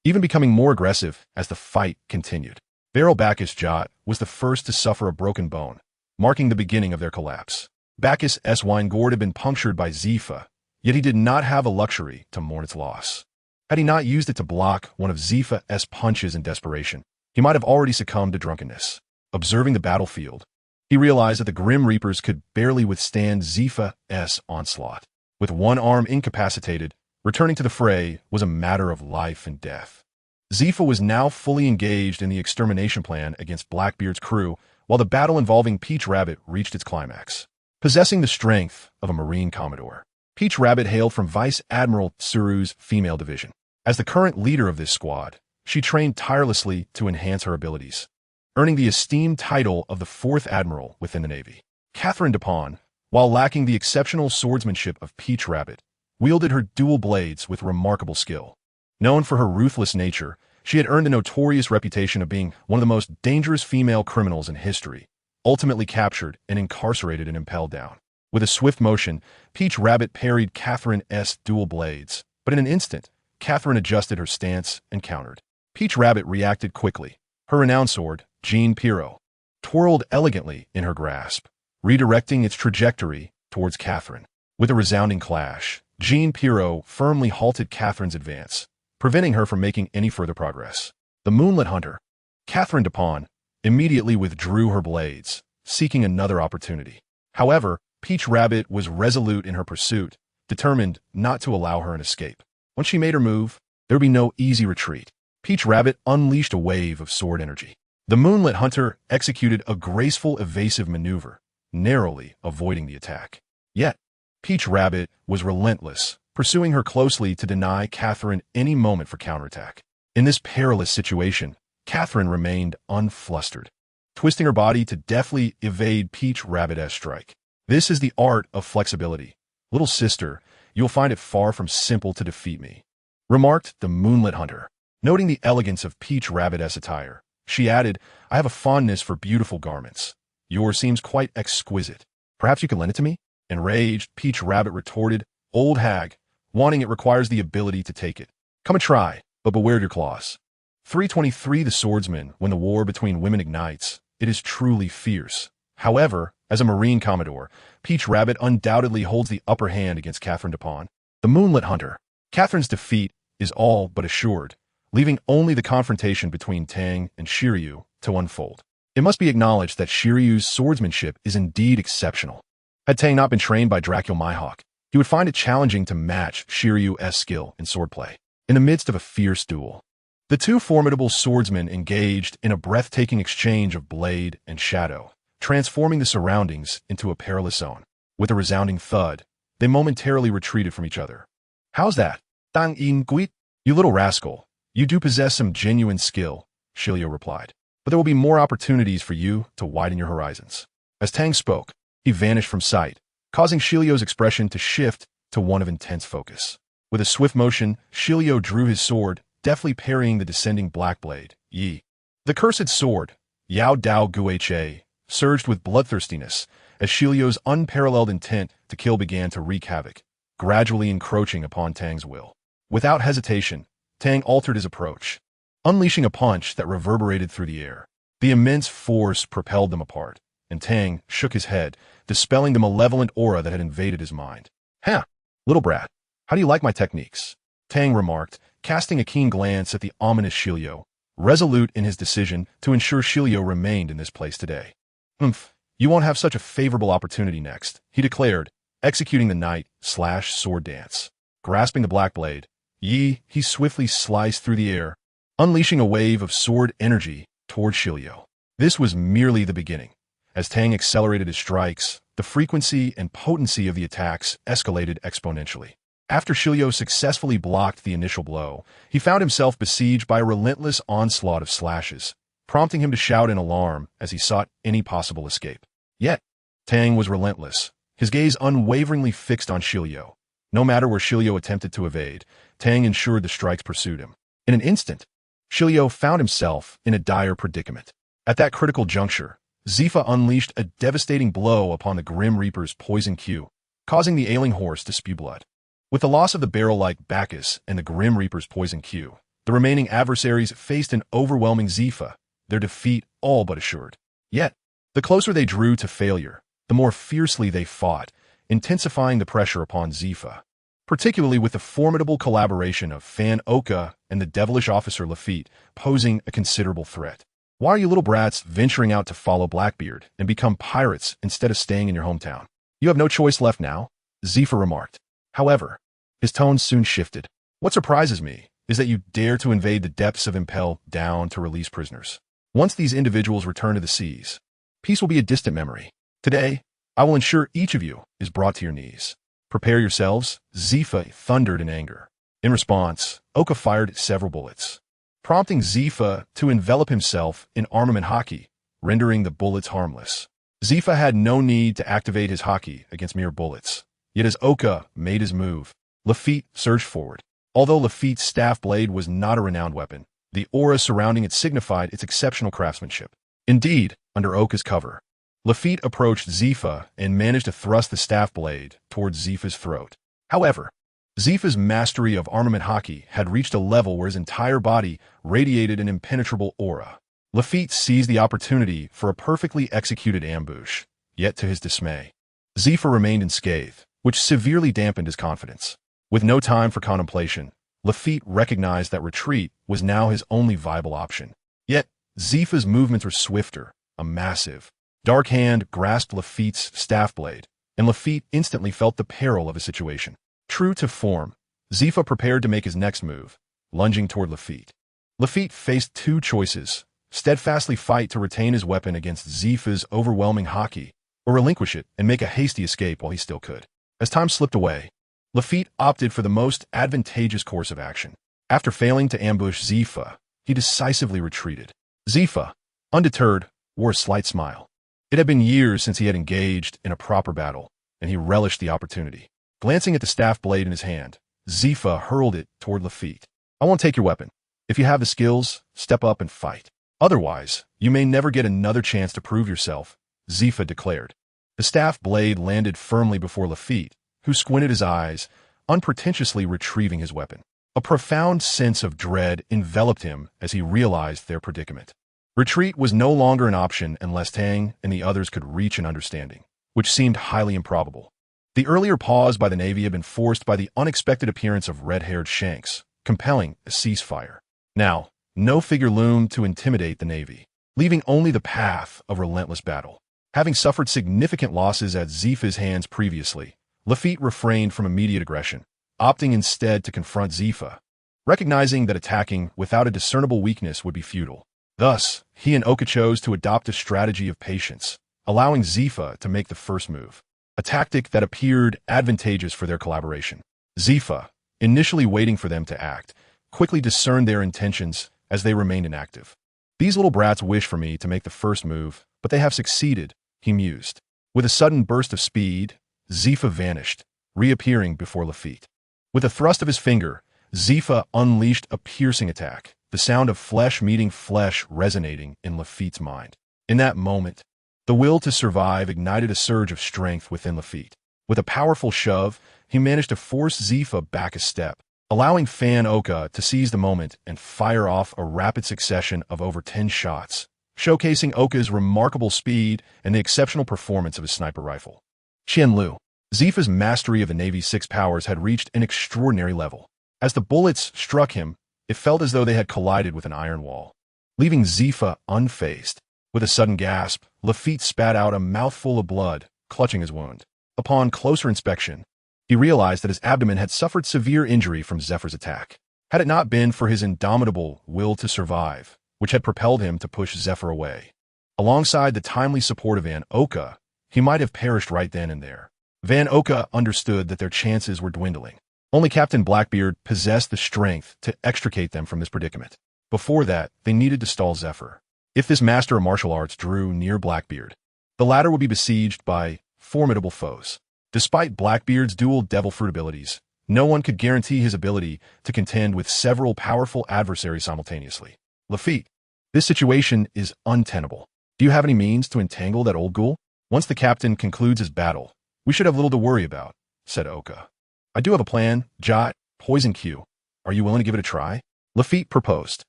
even becoming more aggressive as the fight continued. Barrel Bacchus Jot was the first to suffer a broken bone, marking the beginning of their collapse. Bacchus' wine gourd had been punctured by Zifa, yet he did not have a luxury to mourn its loss. Had he not used it to block one of Zifa's punches in desperation, he might have already succumbed to drunkenness. Observing the battlefield, he realized that the Grim Reapers could barely withstand Zifa's onslaught. With one arm incapacitated, returning to the fray was a matter of life and death. Zifa was now fully engaged in the extermination plan against Blackbeard's crew, while the battle involving Peach Rabbit reached its climax. Possessing the strength of a Marine Commodore, Peach Rabbit hailed from Vice Admiral Tsuru's female division. As the current leader of this squad, she trained tirelessly to enhance her abilities, earning the esteemed title of the 4th Admiral within the Navy. Catherine Dupont, while lacking the exceptional swordsmanship of Peach Rabbit, wielded her dual blades with remarkable skill. Known for her ruthless nature, she had earned a notorious reputation of being one of the most dangerous female criminals in history, ultimately captured and incarcerated and impelled down. With a swift motion, Peach Rabbit parried Catherine's dual blades, but in an instant, Catherine adjusted her stance and countered. Peach Rabbit reacted quickly. Her renowned sword, Jean Pirot, twirled elegantly in her grasp, redirecting its trajectory towards Catherine. With a resounding clash, Jean Pirot firmly halted Catherine's advance, preventing her from making any further progress. The Moonlit Hunter, Catherine Dupont, immediately withdrew her blades, seeking another opportunity. However, Peach Rabbit was resolute in her pursuit, determined not to allow her an escape. Once she made her move, there would be no easy retreat. Peach Rabbit unleashed a wave of sword energy. The Moonlit Hunter executed a graceful evasive maneuver, narrowly avoiding the attack. Yet, Peach Rabbit was relentless, pursuing her closely to deny Catherine any moment for counterattack. In this perilous situation, Catherine remained unflustered, twisting her body to deftly evade Peach Rabbit's strike. This is the art of flexibility. Little sister, you'll find it far from simple to defeat me, remarked the Moonlit Hunter. Noting the elegance of Peach Rabbit's attire, she added, I have a fondness for beautiful garments. Yours seems quite exquisite. Perhaps you can lend it to me? Enraged, Peach Rabbit retorted, Old hag, wanting it requires the ability to take it. Come and try, but beware your claws. 323 The Swordsman, when the war between women ignites, it is truly fierce. However, as a Marine Commodore, Peach Rabbit undoubtedly holds the upper hand against Catherine Dupont. The Moonlit Hunter. Catherine's defeat is all but assured, leaving only the confrontation between Tang and Shiryu to unfold. It must be acknowledged that Shiryu's swordsmanship is indeed exceptional. Had Tang not been trained by Dracula Mihawk, he would find it challenging to match Shiryu's skill in swordplay. In the midst of a fierce duel, The two formidable swordsmen engaged in a breathtaking exchange of blade and shadow, transforming the surroundings into a perilous zone. With a resounding thud, they momentarily retreated from each other. "How's that? Tang yin guit? You little rascal. You do possess some genuine skill," Shilio replied. "But there will be more opportunities for you to widen your horizons." As Tang spoke, he vanished from sight, causing Shilio's expression to shift to one of intense focus. With a swift motion, Shilio drew his sword, deftly parrying the descending black blade. Yi. The cursed sword, Yao Dao Guha, surged with bloodthirstiness as Shilio's unparalleled intent to kill began to wreak havoc, gradually encroaching upon Tang's will. Without hesitation, Tang altered his approach, unleashing a punch that reverberated through the air. The immense force propelled them apart, and Tang shook his head, dispelling the malevolent aura that had invaded his mind. "Huh, little brat, how do you like my techniques?" Tang remarked, casting a keen glance at the ominous Shilio, resolute in his decision to ensure Shilio remained in this place today. "Humph, you won't have such a favorable opportunity next," he declared, executing the knight/sword dance. Grasping the black blade, he swiftly sliced through the air, unleashing a wave of sword energy toward Shilio. This was merely the beginning. As Tang accelerated his strikes, the frequency and potency of the attacks escalated exponentially. After Shilio successfully blocked the initial blow, he found himself besieged by a relentless onslaught of slashes, prompting him to shout in alarm as he sought any possible escape. Yet, Tang was relentless, his gaze unwaveringly fixed on Shilio. No matter where Shilio attempted to evade, Tang ensured the strikes pursued him. In an instant, Shilio found himself in a dire predicament. At that critical juncture, Zifa unleashed a devastating blow upon the Grim Reaper's poison Q, causing the ailing horse to spew blood. With the loss of the barrel-like Bacchus and the Grim Reaper's poison Q, the remaining adversaries faced an overwhelming Zifa, their defeat all but assured. Yet, the closer they drew to failure, the more fiercely they fought, intensifying the pressure upon Zifa, particularly with the formidable collaboration of Fan Oka and the devilish officer Lafitte posing a considerable threat. "Why are you little brats venturing out to follow Blackbeard and become pirates instead of staying in your hometown? You have no choice left now," Zifa remarked. However, his tone soon shifted. "What surprises me is that you dare to invade the depths of Impel down to release prisoners. Once these individuals return to the seas, peace will be a distant memory. Today, I will ensure each of you is brought to your knees. Prepare yourselves," Zifa thundered in anger. In response, Oka fired several bullets, prompting Zifa to envelop himself in armament haki, rendering the bullets harmless. Zifa had no need to activate his haki against mere bullets. Yet as Oka made his move, Lafitte surged forward. Although Lafitte's staff blade was not a renowned weapon, the aura surrounding it signified its exceptional craftsmanship. Indeed, under Oka's cover, Lafitte approached Zifa and managed to thrust the staff blade towards Zifa's throat. However, Zifa's mastery of armament haki had reached a level where his entire body radiated an impenetrable aura. Lafitte seized the opportunity for a perfectly executed ambush, yet to his dismay, Zifa remained unscathed, which severely dampened his confidence. With no time for contemplation, Lafitte recognized that retreat was now his only viable option. Yet, Zifa's movements were swifter. A massive, dark hand grasped Lafitte's staff blade, and Lafitte instantly felt the peril of his situation. True to form, Zifa prepared to make his next move, lunging toward Lafitte. Lafitte faced two choices: steadfastly fight to retain his weapon against Zifa's overwhelming haki, or relinquish it and make a hasty escape while he still could. As time slipped away, Lafitte opted for the most advantageous course of action. After failing to ambush Zifa, he decisively retreated. Zifa, undeterred, wore a slight smile. It had been years since he had engaged in a proper battle, and he relished the opportunity. Glancing at the staff blade in his hand, Zifa hurled it toward Lafitte. "I won't take your weapon. If you have the skills, step up and fight. Otherwise, you may never get another chance to prove yourself," Zifa declared. The staff blade landed firmly before Lafitte, who squinted his eyes, unpretentiously retrieving his weapon. A profound sense of dread enveloped him as he realized their predicament. Retreat was no longer an option unless Tang and the others could reach an understanding, which seemed highly improbable. The earlier pause by the Navy had been forced by the unexpected appearance of red-haired Shanks, compelling a ceasefire. Now, no figure loomed to intimidate the Navy, leaving only the path of relentless battle. Having suffered significant losses at Zifa's hands previously, Lafitte refrained from immediate aggression, opting instead to confront Zifa. recognizing that attacking without a discernible weakness would be futile. Thus, he and Oka chose to adopt a strategy of patience, allowing Zifa to make the first move, a tactic that appeared advantageous for their collaboration. Zifa, initially waiting for them to act, quickly discerned their intentions as they remained inactive. These little brats wish for me to make the first move, but they have succeeded, he mused. With a sudden burst of speed, Zifa vanished, reappearing before Lafitte. With a thrust of his finger, Zifa unleashed a piercing attack, the sound of flesh meeting flesh resonating in Lafitte's mind. In that moment, the will to survive ignited a surge of strength within Lafitte. With a powerful shove, he managed to force Zifa back a step, allowing Fan Oka to seize the moment and fire off a rapid succession of over 10 shots, showcasing Oka's remarkable speed and the exceptional performance of his sniper rifle. Qianlu. Zifa's mastery of the Navy's 6 powers had reached an extraordinary level. As the bullets struck him, it felt as though they had collided with an iron wall, leaving Zifa unfazed. With a sudden gasp, Lafitte spat out a mouthful of blood, clutching his wound. Upon closer inspection, he realized that his abdomen had suffered severe injury from Zephyr's attack. Had it not been for his indomitable will to survive, which had propelled him to push Zephyr away, alongside the timely support of Van Oka, he might have perished right then and there. Van Oka understood that their chances were dwindling. Only Captain Blackbeard possessed the strength to extricate them from this predicament. Before that, they needed to stall Zephyr. If this master of martial arts drew near Blackbeard, the latter would be besieged by formidable foes. Despite Blackbeard's dual devil fruit abilities, no one could guarantee his ability to contend with several powerful adversaries simultaneously. Lafitte, this situation is untenable. Do you have any means to entangle that old ghoul? Once the captain concludes his battle, we should have little to worry about, said Oka. I do have a plan, Jot, Poison Q. Are you willing to give it a try? Lafitte proposed.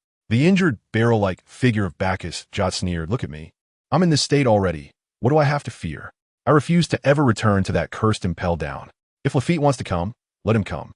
The injured, barrel-like figure of Bacchus, Jot sneered, look at me. I'm in this state already. What do I have to fear? I refuse to ever return to that cursed impel down. If Lafitte wants to come, let him come.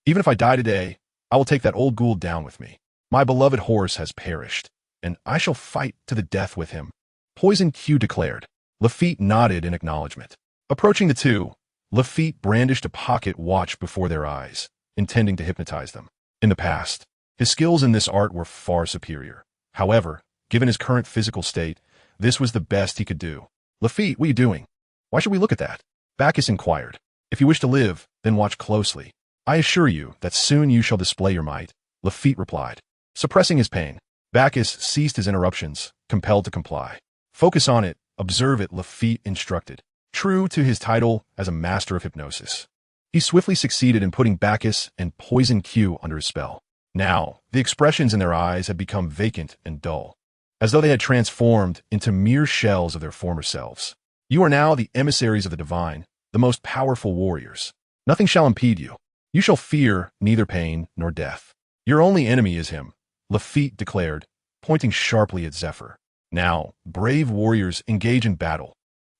Even if I die today, I will take that old ghoul down with me. My beloved horse has perished, and I shall fight to the death with him. Poison Q declared. Lafitte nodded in acknowledgement. Approaching the two, Lafitte brandished a pocket watch before their eyes, intending to hypnotize them. In the past, his skills in this art were far superior. However, given his current physical state, this was the best he could do. Lafitte, what are you doing? Why should we look at that? Bacchus inquired. If you wish to live, then watch closely. I assure you that soon you shall display your might, Lafitte replied. Suppressing his pain, Bacchus ceased his interruptions, compelled to comply. Focus on it, observe it, Lafitte instructed. True to his title as a master of hypnosis, he swiftly succeeded in putting Bacchus and Poison Q under his spell. Now, the expressions in their eyes had become vacant and dull, as though they had transformed into mere shells of their former selves. You are now the emissaries of the divine, the most powerful warriors. Nothing shall impede you. You shall fear neither pain nor death. Your only enemy is him, Lafitte declared, pointing sharply at Zephyr. Now, brave warriors, engage in battle.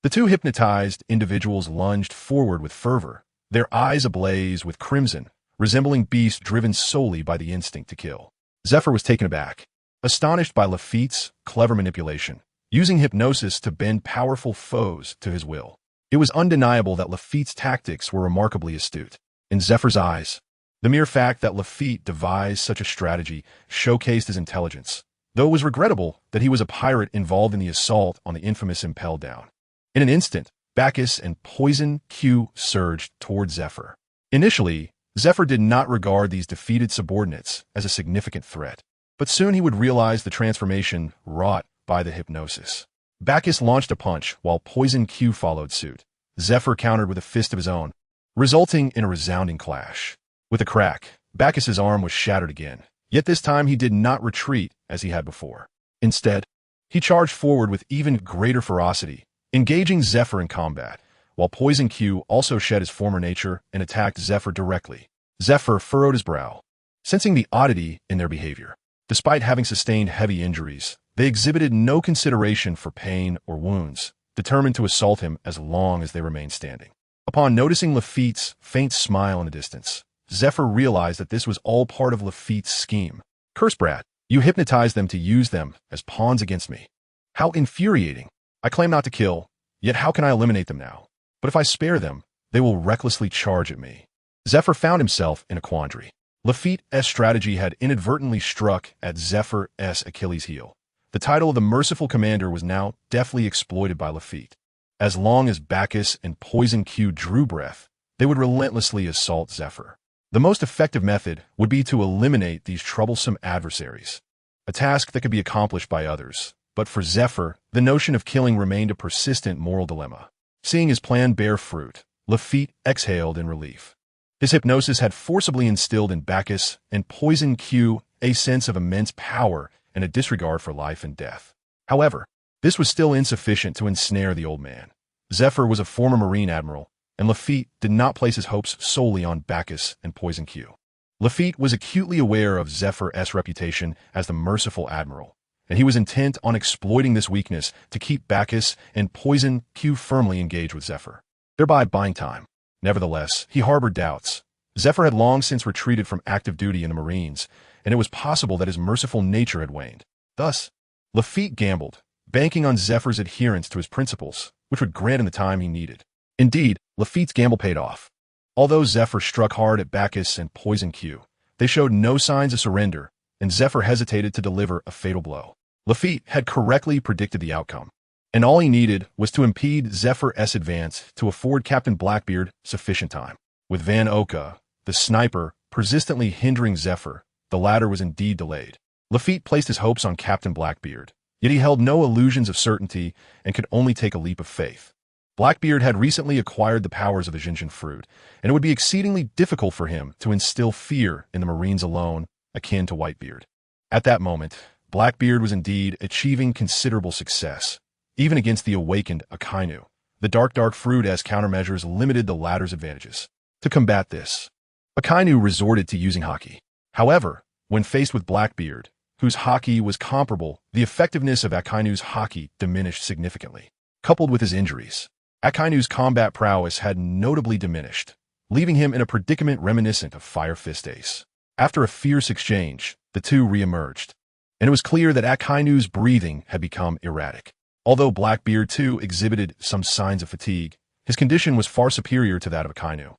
The two hypnotized individuals lunged forward with fervor, their eyes ablaze with crimson, resembling beasts driven solely by the instinct to kill. Zephyr was taken aback, astonished by Lafitte's clever manipulation, using hypnosis to bend powerful foes to his will. It was undeniable that Lafitte's tactics were remarkably astute. In Zephyr's eyes, the mere fact that Lafitte devised such a strategy showcased his intelligence, though it was regrettable that he was a pirate involved in the assault on the infamous Impel Down. In an instant, Bacchus and Poison Q surged toward Zephyr. Initially, Zephyr did not regard these defeated subordinates as a significant threat, but soon he would realize the transformation wrought by the hypnosis. Bacchus launched a punch while Poison Q followed suit. Zephyr countered with a fist of his own, resulting in a resounding clash. With a crack, Bacchus's arm was shattered again, yet this time he did not retreat as he had before. Instead, he charged forward with even greater ferocity, engaging Zephyr in combat, while Poison Q also shed his former nature and attacked Zephyr directly. Zephyr furrowed his brow, sensing the oddity in their behavior. Despite having sustained heavy injuries, they exhibited no consideration for pain or wounds, determined to assault him as long as they remained standing. Upon noticing Lafitte's faint smile in the distance, Zephyr realized that this was all part of Lafitte's scheme. Curse brat, you hypnotized them to use them as pawns against me. How infuriating. I claim not to kill, yet how can I eliminate them now? But if I spare them, they will recklessly charge at me. Zephyr found himself in a quandary. Lafitte's strategy had inadvertently struck at Zephyr's Achilles' heel. The title of the merciful commander was now deftly exploited by Lafitte. As long as Bacchus and Poison Q drew breath, they would relentlessly assault Zephyr. The most effective method would be to eliminate these troublesome adversaries, a task that could be accomplished by others. But for Zephyr, the notion of killing remained a persistent moral dilemma. Seeing his plan bear fruit, Lafitte exhaled in relief. His hypnosis had forcibly instilled in Bacchus and Poison Q a sense of immense power and a disregard for life and death. However, this was still insufficient to ensnare the old man. Zephyr was a former Marine admiral, and Lafitte did not place his hopes solely on Bacchus and Poison Q. Lafitte was acutely aware of Zephyr's reputation as the merciful admiral, and he was intent on exploiting this weakness to keep Bacchus and Poison Q firmly engaged with Zephyr, thereby buying time. Nevertheless, he harbored doubts. Zephyr had long since retreated from active duty in the Marines, and it was possible that his merciful nature had waned. Thus, Lafitte gambled, banking on Zephyr's adherence to his principles, which would grant him the time he needed. Indeed, Lafitte's gamble paid off. Although Zephyr struck hard at Bacchus and Poison Q, they showed no signs of surrender, and Zephyr hesitated to deliver a fatal blow. Lafitte had correctly predicted the outcome, and all he needed was to impede Zephyr's advance to afford Captain Blackbeard sufficient time. With Van Oka, the sniper, persistently hindering Zephyr, the latter was indeed delayed. Lafitte placed his hopes on Captain Blackbeard, yet he held no illusions of certainty and could only take a leap of faith. Blackbeard had recently acquired the powers of the Jinjin fruit, and it would be exceedingly difficult for him to instill fear in the Marines alone, akin to Whitebeard. At that moment, Blackbeard was indeed achieving considerable success, even against the awakened Akainu. The dark fruit as countermeasures limited the latter's advantages. To combat this, Akainu resorted to using haki. However, when faced with Blackbeard, whose haki was comparable, the effectiveness of Akainu's haki diminished significantly. Coupled with his injuries, Akainu's combat prowess had notably diminished, leaving him in a predicament reminiscent of Fire Fist Ace. After a fierce exchange, the two re-emerged, and it was clear that Akainu's breathing had become erratic. Although Blackbeard too exhibited some signs of fatigue, his condition was far superior to that of Akainu.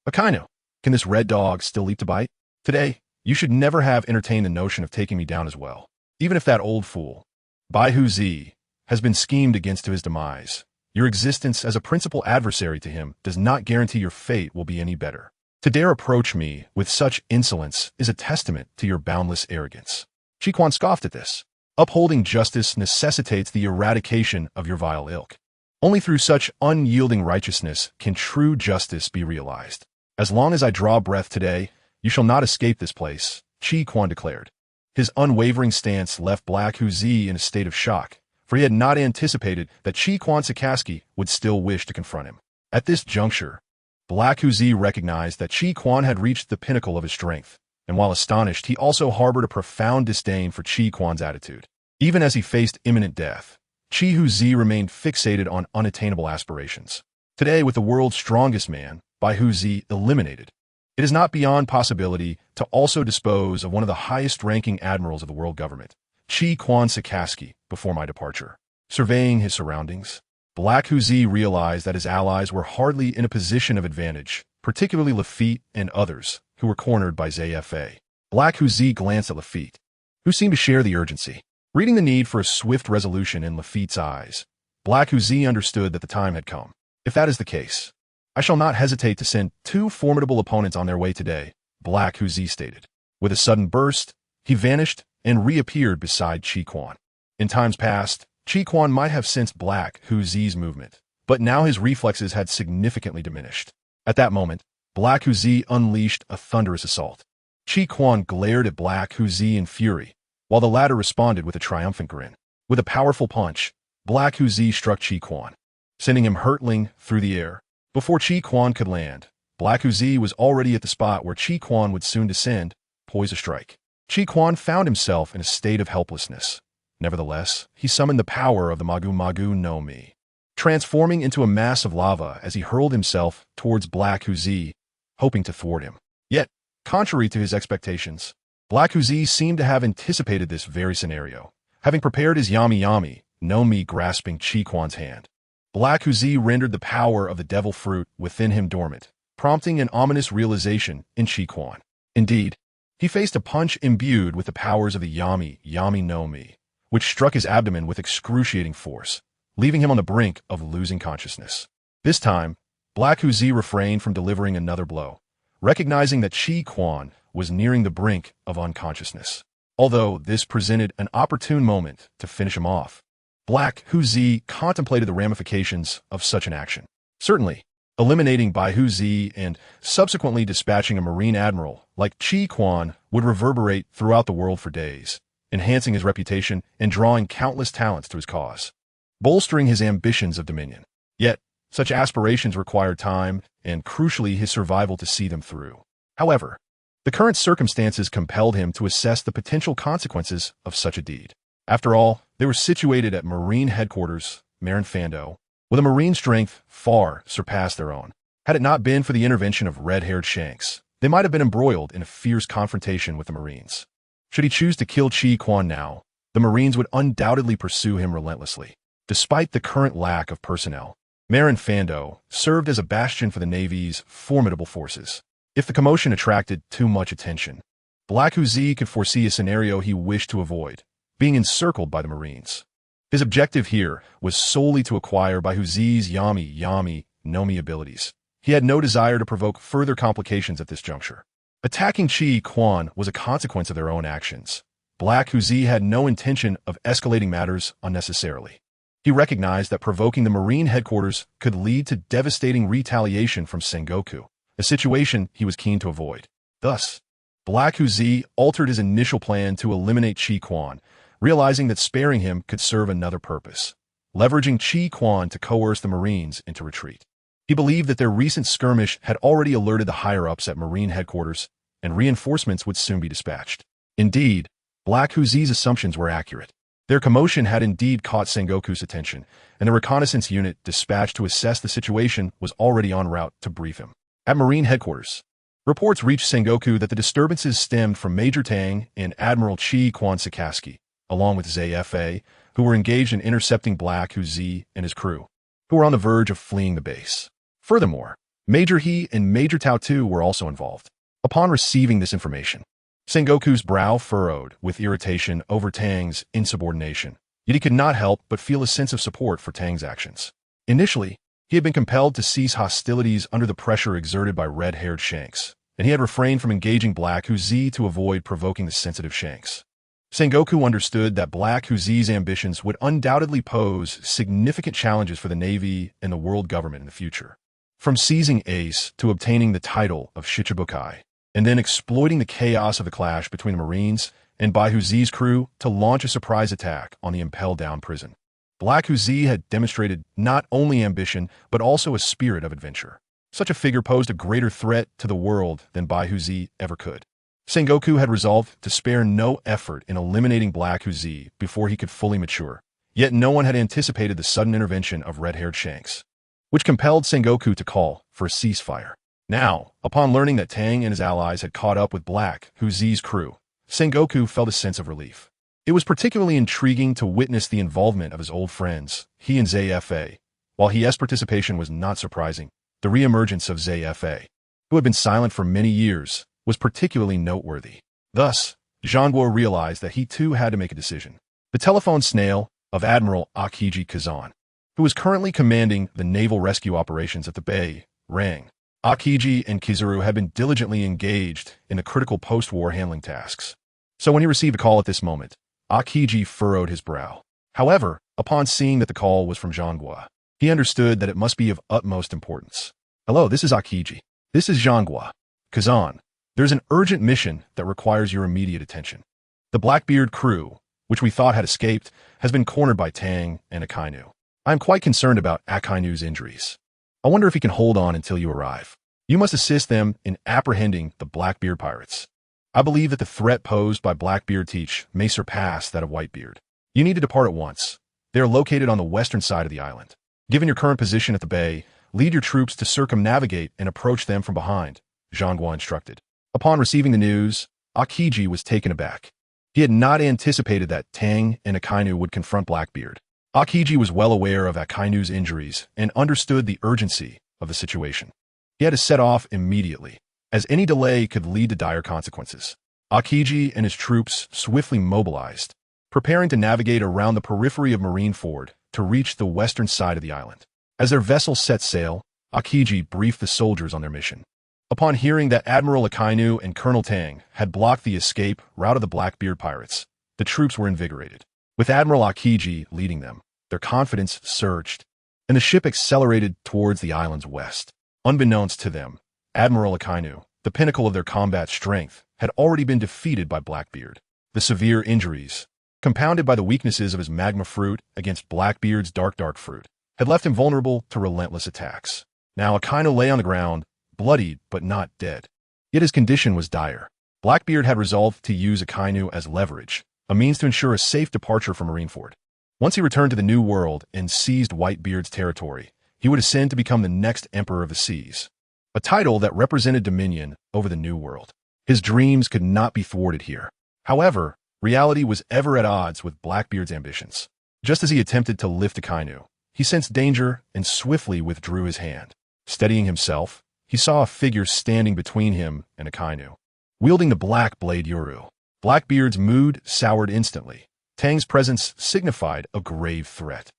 Akainu, can this red dog still leap to bite? Today, you should never have entertained the notion of taking me down as well. Even if that old fool, Baihu Zi, has been schemed against to his demise, your existence as a principal adversary to him does not guarantee your fate will be any better. To dare approach me with such insolence is a testament to your boundless arrogance. Chi Quan scoffed at this. Upholding justice necessitates the eradication of your vile ilk. Only through such unyielding righteousness can true justice be realized. As long as I draw breath today, you shall not escape this place, Chi Quan declared. His unwavering stance left Blackbeard in a state of shock, for he had not anticipated that Chi Quan Sakaski would still wish to confront him. At this juncture, Blackbeard recognized that Chi Quan had reached the pinnacle of his strength, and while astonished, he also harbored a profound disdain for Chi Quan's attitude. Even as he faced imminent death, Chi Zi remained fixated on unattainable aspirations. Today, with the world's strongest man, Baihu Zi, eliminated, it is not beyond possibility to also dispose of one of the highest-ranking admirals of the world government, Chi Quan Sakaski, before my departure. Surveying his surroundings, Blackbeard realized that his allies were hardly in a position of advantage, particularly Lafitte and others, who were cornered by ZFA. Blackbeard glanced at Lafitte, who seemed to share the urgency. Reading the need for a swift resolution in Lafitte's eyes, Blackbeard understood that the time had come. If that is the case, I shall not hesitate to send two formidable opponents on their way today, Blackbeard stated. With a sudden burst, he vanished and reappeared beside Chi Quan. In times past, Chi Quan might have sensed Blackbeard's movement, but now his reflexes had significantly diminished. At that moment, Blackbeard unleashed a thunderous assault. Chi Quan glared at Blackbeard in fury, while the latter responded with a triumphant grin. With a powerful punch, Blackbeard struck Chi Quan, sending him hurtling through the air. Before Chi Quan could land, Blackbeard was already at the spot where Chi Quan would soon descend, poised to strike. Chi Quan found himself in a state of helplessness. Nevertheless, he summoned the power of the Magu Magu no Mi, transforming into a mass of lava as he hurled himself towards Blackbeard, hoping to thwart him. Yet, contrary to his expectations, Blackbeard seemed to have anticipated this very scenario, having prepared his Yami Yami no Mi grasping Chi Quan's hand. Blackbeard rendered the power of the devil fruit within him dormant, prompting an ominous realization in Chi Quan. Indeed, he faced a punch imbued with the powers of the Yami no Mi, which struck his abdomen with excruciating force, leaving him on the brink of losing consciousness. This time, Black Huzi refrained from delivering another blow, recognizing that Chi Quan was nearing the brink of unconsciousness. Although this presented an opportune moment to finish him off, Black Huzi contemplated the ramifications of such an action. Certainly, eliminating Bai Huzi and subsequently dispatching a Marine admiral like Chi Quan would reverberate throughout the world for days, enhancing his reputation and drawing countless talents to his cause, bolstering his ambitions of dominion. Yet, such aspirations required time and, crucially, his survival to see them through. However, the current circumstances compelled him to assess the potential consequences of such a deed. After all, they were situated at Marine headquarters, Marin Fando, with a Marine strength far surpassed their own. Had it not been for the intervention of red-haired Shanks, they might have been embroiled in a fierce confrontation with the Marines. Should he choose to kill Chi Quan now, the Marines would undoubtedly pursue him relentlessly. Despite the current lack of personnel, Marin Fando served as a bastion for the Navy's formidable forces. If the commotion attracted too much attention, Black Huzi could foresee a scenario he wished to avoid, being encircled by the Marines. His objective here was solely to acquire Bai Huzi's Yami no Mi abilities. He had no desire to provoke further complications at this juncture. Attacking Chi Quan was a consequence of their own actions. Black Huzi had no intention of escalating matters unnecessarily. He recognized that provoking the Marine headquarters could lead to devastating retaliation from Sengoku, a situation he was keen to avoid. Thus, Black Huzi altered his initial plan to eliminate Chi Quan, realizing that sparing him could serve another purpose, leveraging Chi Quan to coerce the Marines into retreat. He believed that their recent skirmish had already alerted the higher-ups at Marine headquarters, and reinforcements would soon be dispatched. Indeed, Black Huzi's assumptions were accurate. Their commotion had indeed caught Sengoku's attention, and a reconnaissance unit dispatched to assess the situation was already en route to brief him. At Marine headquarters, reports reached Sengoku that the disturbances stemmed from Major Tang and Admiral Chi Quan Sakaski, along with ZFA, who were engaged in intercepting Black Huzi and his crew, who were on the verge of fleeing the base. Furthermore, Major He and Major Tao Tu were also involved. Upon receiving this information, Sengoku's brow furrowed with irritation over Tang's insubordination, yet he could not help but feel a sense of support for Tang's actions. Initially, he had been compelled to cease hostilities under the pressure exerted by red-haired Shanks, and he had refrained from engaging Black Huzi to avoid provoking the sensitive Shanks. Sengoku understood that Black Huzi's ambitions would undoubtedly pose significant challenges for the Navy and the world government in the future. From seizing Ace to obtaining the title of Shichibukai, and then exploiting the chaos of the clash between the Marines and Bai Huzi's crew to launch a surprise attack on the Impel Down prison. Black Huzi had demonstrated not only ambition, but also a spirit of adventure. Such a figure posed a greater threat to the world than Bai Huzi ever could. Sengoku had resolved to spare no effort in eliminating Black Huzi before he could fully mature, yet no one had anticipated the sudden intervention of red-haired Shanks, which compelled Sengoku to call for a ceasefire. Now, upon learning that Tang and his allies had caught up with Black Huzi's crew, Sengoku felt a sense of relief. It was particularly intriguing to witness the involvement of his old friends, He and ZFA. While He's participation was not surprising, the reemergence of ZFA, who had been silent for many years, was particularly noteworthy. Thus, Zhangguo realized that he too had to make a decision. The telephone snail of Admiral Akiji Kazan, who was currently commanding the naval rescue operations at the bay, rang. Akiji and Kizuru had been diligently engaged in the critical post-war handling tasks. So when he received a call at this moment, Akiji furrowed his brow. However, upon seeing that the call was from Zhangguo, he understood that it must be of utmost importance. Hello, this is Akiji. This is Zhangguo. Kazan, there's an urgent mission that requires your immediate attention. The Blackbeard crew, which we thought had escaped, has been cornered by Tang and Akainu. I am quite concerned about Akainu's injuries. I wonder if he can hold on until you arrive. You must assist them in apprehending the Blackbeard pirates. I believe that the threat posed by Blackbeard Teach may surpass that of Whitebeard. You need to depart at once. They are located on the western side of the island. Given your current position at the bay, lead your troops to circumnavigate and approach them from behind, Zhangguo instructed. Upon receiving the news, Akiji was taken aback. He had not anticipated that Tang and Akainu would confront Blackbeard. Akiji was well aware of Akainu's injuries and understood the urgency of the situation. He had to set off immediately. as any delay could lead to dire consequences. Akiji and his troops swiftly mobilized, preparing to navigate around the periphery of Marineford to reach the western side of the island. As their vessel set sail, Akiji briefed the soldiers on their mission. Upon hearing that Admiral Akainu and Colonel Tang had blocked the escape route of the Blackbeard pirates, the troops were invigorated. With Admiral Akiji leading them, their confidence surged, and the ship accelerated towards the island's west. Unbeknownst to them, Admiral Akainu, the pinnacle of their combat strength, had already been defeated by Blackbeard. The severe injuries, compounded by the weaknesses of his magma fruit against Blackbeard's dark fruit, had left him vulnerable to relentless attacks. Now Akainu lay on the ground, bloodied but not dead. Yet his condition was dire. Blackbeard had resolved to use Akainu as leverage, a means to ensure a safe departure from Marineford. Once he returned to the New World and seized Whitebeard's territory, he would ascend to become the next Emperor of the Seas, a title that represented dominion over the New World. His dreams could not be thwarted here. However, reality was ever at odds with Blackbeard's ambitions. Just as he attempted to lift Akainu, he sensed danger and swiftly withdrew his hand. Steadying himself, he saw a figure standing between him and Akainu, wielding the black blade Yoru. Blackbeard's mood soured instantly. Tang's presence signified a grave threat.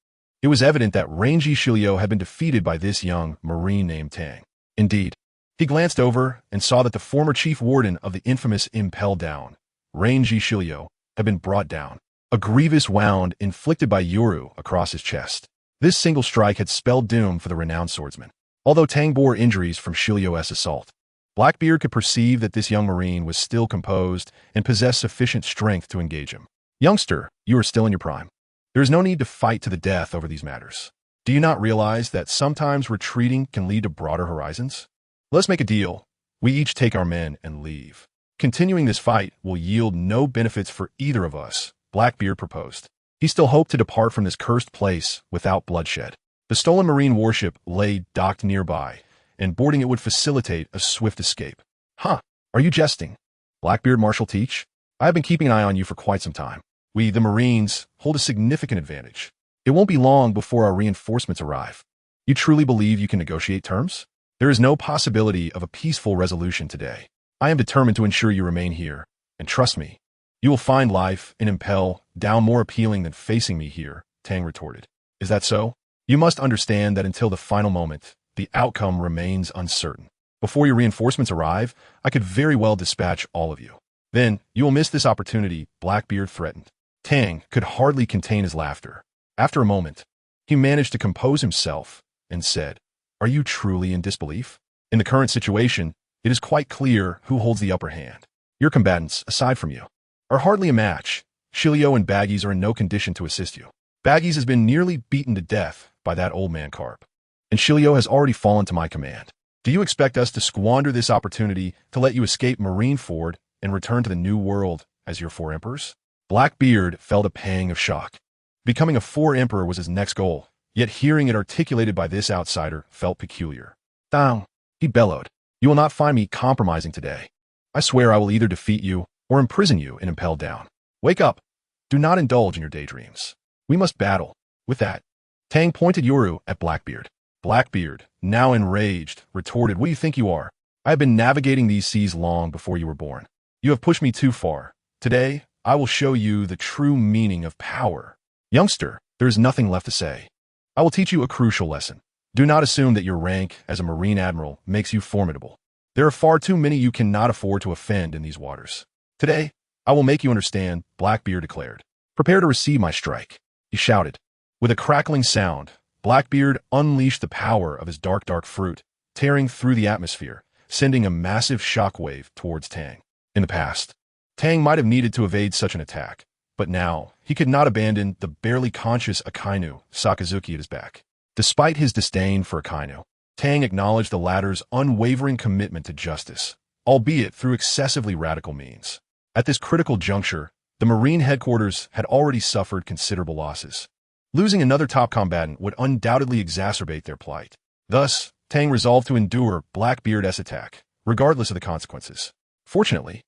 It was evident that Rangi Shilio had been defeated by this young marine named Tang. Indeed, he glanced over and saw that the former chief warden of the infamous Impel Down, Rangi Shilio, had been brought down, a grievous wound inflicted by Yoru across his chest. This single strike had spelled doom for the renowned swordsman. Although Tang bore injuries from Shilio's assault, Blackbeard could perceive that this young marine was still composed and possessed sufficient strength to engage him. Youngster, you are still in your prime. There is no need to fight to the death over these matters. Do you not realize that sometimes retreating can lead to broader horizons? Let's make a deal. We each take our men and leave. Continuing this fight will yield no benefits for either of us, Blackbeard proposed. He still hoped to depart from this cursed place without bloodshed. The stolen marine warship lay docked nearby, and boarding it would facilitate a swift escape. Huh, are you jesting? Blackbeard Marshal Teach? I have been keeping an eye on you for quite some time. We, the Marines, hold a significant advantage. It won't be long before our reinforcements arrive. You truly believe you can negotiate terms? There is no possibility of a peaceful resolution today. I am determined to ensure you remain here, and trust me, you will find life in Impel Down more appealing than facing me here, Tang retorted. Is that so? You must understand that until the final moment, the outcome remains uncertain. Before your reinforcements arrive, I could very well dispatch all of you. Then, you will miss this opportunity, Blackbeard threatened. Tang could hardly contain his laughter. After a moment, he managed to compose himself and said, Are you truly in disbelief? In the current situation, it is quite clear who holds the upper hand. Your combatants, aside from you, are hardly a match. Shilio and Baggies are in no condition to assist you. Baggies has been nearly beaten to death by that old man Carp, and Shilio has already fallen to my command. Do you expect us to squander this opportunity to let you escape Marineford and return to the New World as your four emperors? Blackbeard felt a pang of shock. Becoming a four-emperor was his next goal, yet hearing it articulated by this outsider felt peculiar. Down, he bellowed. You will not find me compromising today. I swear I will either defeat you or imprison you in Impel Down. Wake up. Do not indulge in your daydreams. We must battle. With that, Tang pointed Yoru at Blackbeard. Blackbeard, now enraged, retorted, What do you think you are? I have been navigating these seas long before you were born. You have pushed me too far. Today, I will show you the true meaning of power. Youngster, there is nothing left to say. I will teach you a crucial lesson. Do not assume that your rank as a Marine Admiral makes you formidable. There are far too many you cannot afford to offend in these waters. Today, I will make you understand, Blackbeard declared. Prepare to receive my strike, he shouted. With a crackling sound, Blackbeard unleashed the power of his dark fruit, tearing through the atmosphere, sending a massive shockwave towards Tang. In the past, Tang might have needed to evade such an attack, but now he could not abandon the barely conscious Akainu Sakazuki at his back. Despite his disdain for Akainu, Tang acknowledged the latter's unwavering commitment to justice, albeit through excessively radical means. At this critical juncture, the Marine headquarters had already suffered considerable losses. Losing another top combatant would undoubtedly exacerbate their plight. Thus, Tang resolved to endure Blackbeard's attack, regardless of the consequences. Fortunately,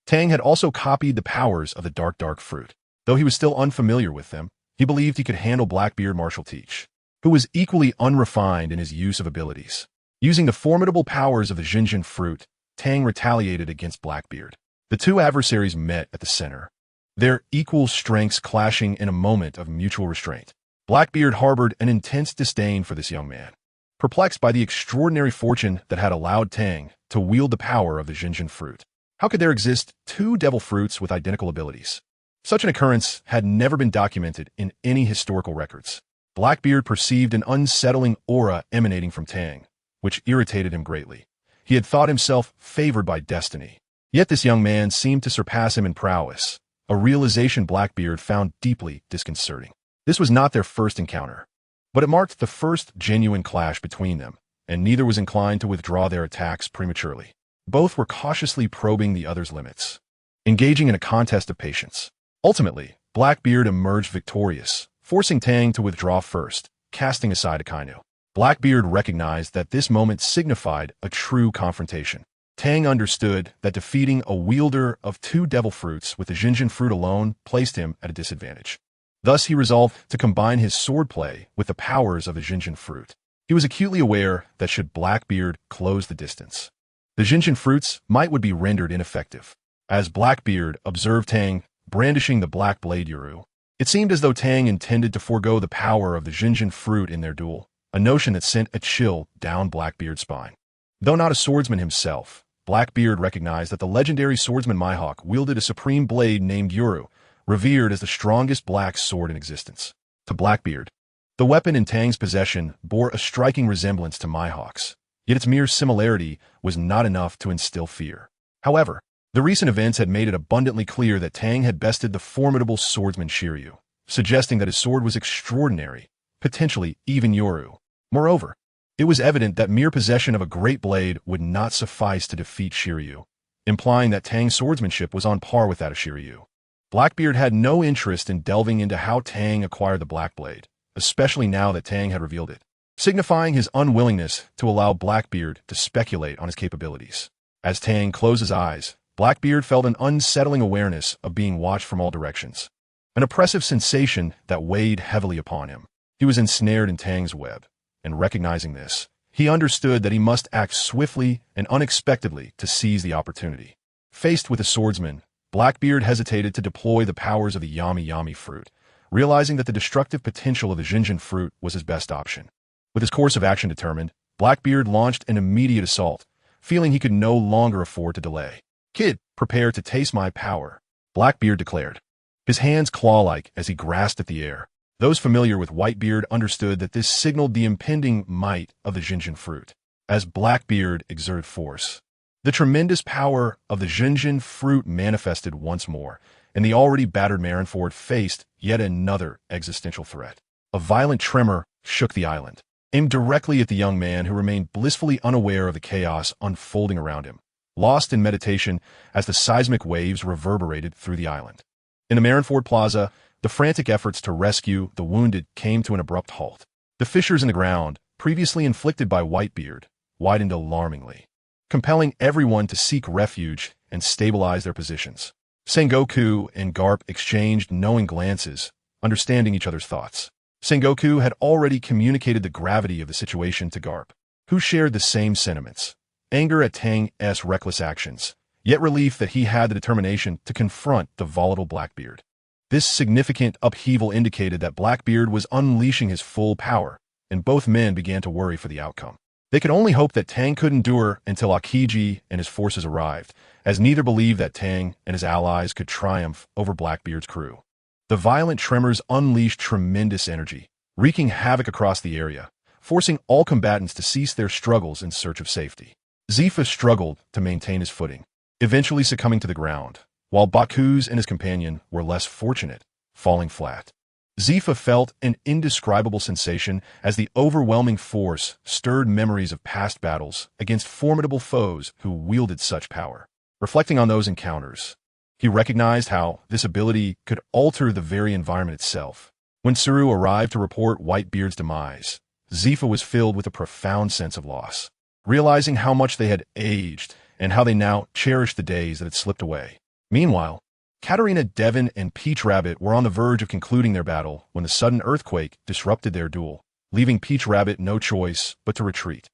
Tang had also copied the powers of the dark fruit. Though he was still unfamiliar with them, he believed he could handle Blackbeard Marshal Teach, who was equally unrefined in his use of abilities. Using the formidable powers of the Jinjin fruit, Tang retaliated against Blackbeard. The two adversaries met at the center, their equal strengths clashing in a moment of mutual restraint. Blackbeard harbored an intense disdain for this young man, perplexed by the extraordinary fortune that had allowed Tang to wield the power of the Jinjin fruit. How could there exist two devil fruits with identical abilities? Such an occurrence had never been documented in any historical records. Blackbeard perceived an unsettling aura emanating from Tang, which irritated him greatly. He had thought himself favored by destiny. Yet this young man seemed to surpass him in prowess, a realization Blackbeard found deeply disconcerting. This was not their first encounter, but it marked the first genuine clash between them, and neither was inclined to withdraw their attacks prematurely. Both were cautiously probing the other's limits, engaging in a contest of patience. Ultimately, Blackbeard emerged victorious, forcing Tang to withdraw first, casting aside Akainu. Blackbeard recognized that this moment signified a true confrontation. Tang understood that defeating a wielder of two devil fruits with the Jinjin fruit alone placed him at a disadvantage. Thus, he resolved to combine his swordplay with the powers of the Jinjin fruit. He was acutely aware that should Blackbeard close the distance, the Jinjin fruits would be rendered ineffective. As Blackbeard observed Tang brandishing the black blade Yuru, it seemed as though Tang intended to forego the power of the Jinjin fruit in their duel, a notion that sent a chill down Blackbeard's spine. Though not a swordsman himself, Blackbeard recognized that the legendary swordsman Mihawk wielded a supreme blade named Yuru, revered as the strongest black sword in existence. To Blackbeard, the weapon in Tang's possession bore a striking resemblance to Mihawk's, yet its mere similarity was not enough to instill fear. However, the recent events had made it abundantly clear that Tang had bested the formidable swordsman Shiryu, suggesting that his sword was extraordinary, potentially even Yoru. Moreover, it was evident that mere possession of a great blade would not suffice to defeat Shiryu, implying that Tang's swordsmanship was on par with that of Shiryu. Blackbeard had no interest in delving into how Tang acquired the black blade, especially now that Tang had revealed it, signifying his unwillingness to allow Blackbeard to speculate on his capabilities. As Tang closed his eyes, Blackbeard felt an unsettling awareness of being watched from all directions, an oppressive sensation that weighed heavily upon him. He was ensnared in Tang's web, and recognizing this, he understood that he must act swiftly and unexpectedly to seize the opportunity. Faced with a swordsman, Blackbeard hesitated to deploy the powers of the Yami Yami fruit, realizing that the destructive potential of the Jinjin fruit was his best option. With his course of action determined, Blackbeard launched an immediate assault, feeling he could no longer afford to delay. "Kid, prepare to taste my power," Blackbeard declared, his hands claw-like as he grasped at the air. Those familiar with Whitebeard understood that this signaled the impending might of the Jinjin fruit. As Blackbeard exerted force, the tremendous power of the Jinjin fruit manifested once more, and the already battered Marineford faced yet another existential threat. A violent tremor shook the island, aimed directly at the young man who remained blissfully unaware of the chaos unfolding around him, lost in meditation as the seismic waves reverberated through the island. In the Marineford Plaza, the frantic efforts to rescue the wounded came to an abrupt halt. The fissures in the ground, previously inflicted by Whitebeard, widened alarmingly, compelling everyone to seek refuge and stabilize their positions. Sengoku and Garp exchanged knowing glances, understanding each other's thoughts. Sengoku had already communicated the gravity of the situation to Garp, who shared the same sentiments: anger at Tang's reckless actions, yet relief that he had the determination to confront the volatile Blackbeard. This significant upheaval indicated that Blackbeard was unleashing his full power, and both men began to worry for the outcome. They could only hope that Tang could endure until Akiji and his forces arrived, as neither believed that Tang and his allies could triumph over Blackbeard's crew. The violent tremors unleashed tremendous energy, wreaking havoc across the area, forcing all combatants to cease their struggles in search of safety. Zifa struggled to maintain his footing, eventually succumbing to the ground, while Bakuz and his companion were less fortunate, falling flat. Zifa felt an indescribable sensation as the overwhelming force stirred memories of past battles against formidable foes who wielded such power. Reflecting on those encounters, he recognized how this ability could alter the very environment itself. When Tsuru arrived to report Whitebeard's demise, Zifa was filled with a profound sense of loss, realizing how much they had aged and how they now cherished the days that had slipped away. Meanwhile, Katarina, Devon, and Peach Rabbit were on the verge of concluding their battle when the sudden earthquake disrupted their duel, leaving Peach Rabbit no choice but to retreat.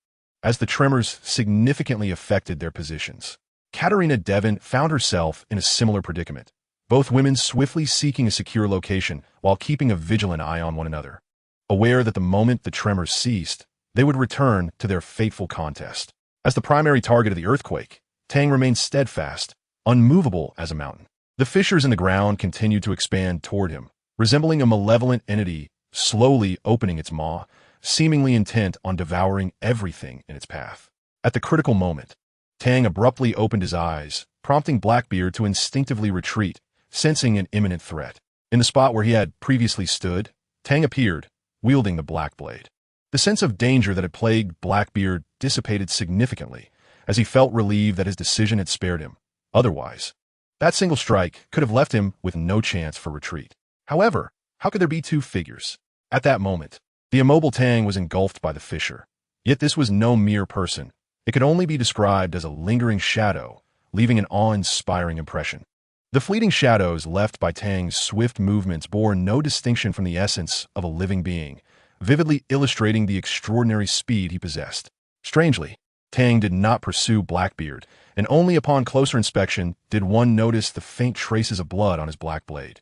as the tremors significantly affected their positions. Katerina Devon found herself in a similar predicament, both women swiftly seeking a secure location while keeping a vigilant eye on one another, aware that the moment the tremors ceased, they would return to their fateful contest. As the primary target of the earthquake, Tang remained steadfast, unmovable as a mountain. The fissures in the ground continued to expand toward him, resembling a malevolent entity slowly opening its maw, seemingly intent on devouring everything in its path. At the critical moment, Tang abruptly opened his eyes, prompting Blackbeard to instinctively retreat, sensing an imminent threat. In the spot where he had previously stood, Tang appeared, wielding the black blade. The sense of danger that had plagued Blackbeard dissipated significantly, as he felt relieved that his decision had spared him. Otherwise, that single strike could have left him with no chance for retreat. However, how could there be two figures? At that moment, the immobile Tang was engulfed by the fissure. Yet this was no mere person. It could only be described as a lingering shadow, leaving an awe-inspiring impression. The fleeting shadows left by Tang's swift movements bore no distinction from the essence of a living being, vividly illustrating the extraordinary speed he possessed. Strangely, Tang did not pursue Blackbeard, and only upon closer inspection did one notice the faint traces of blood on his black blade.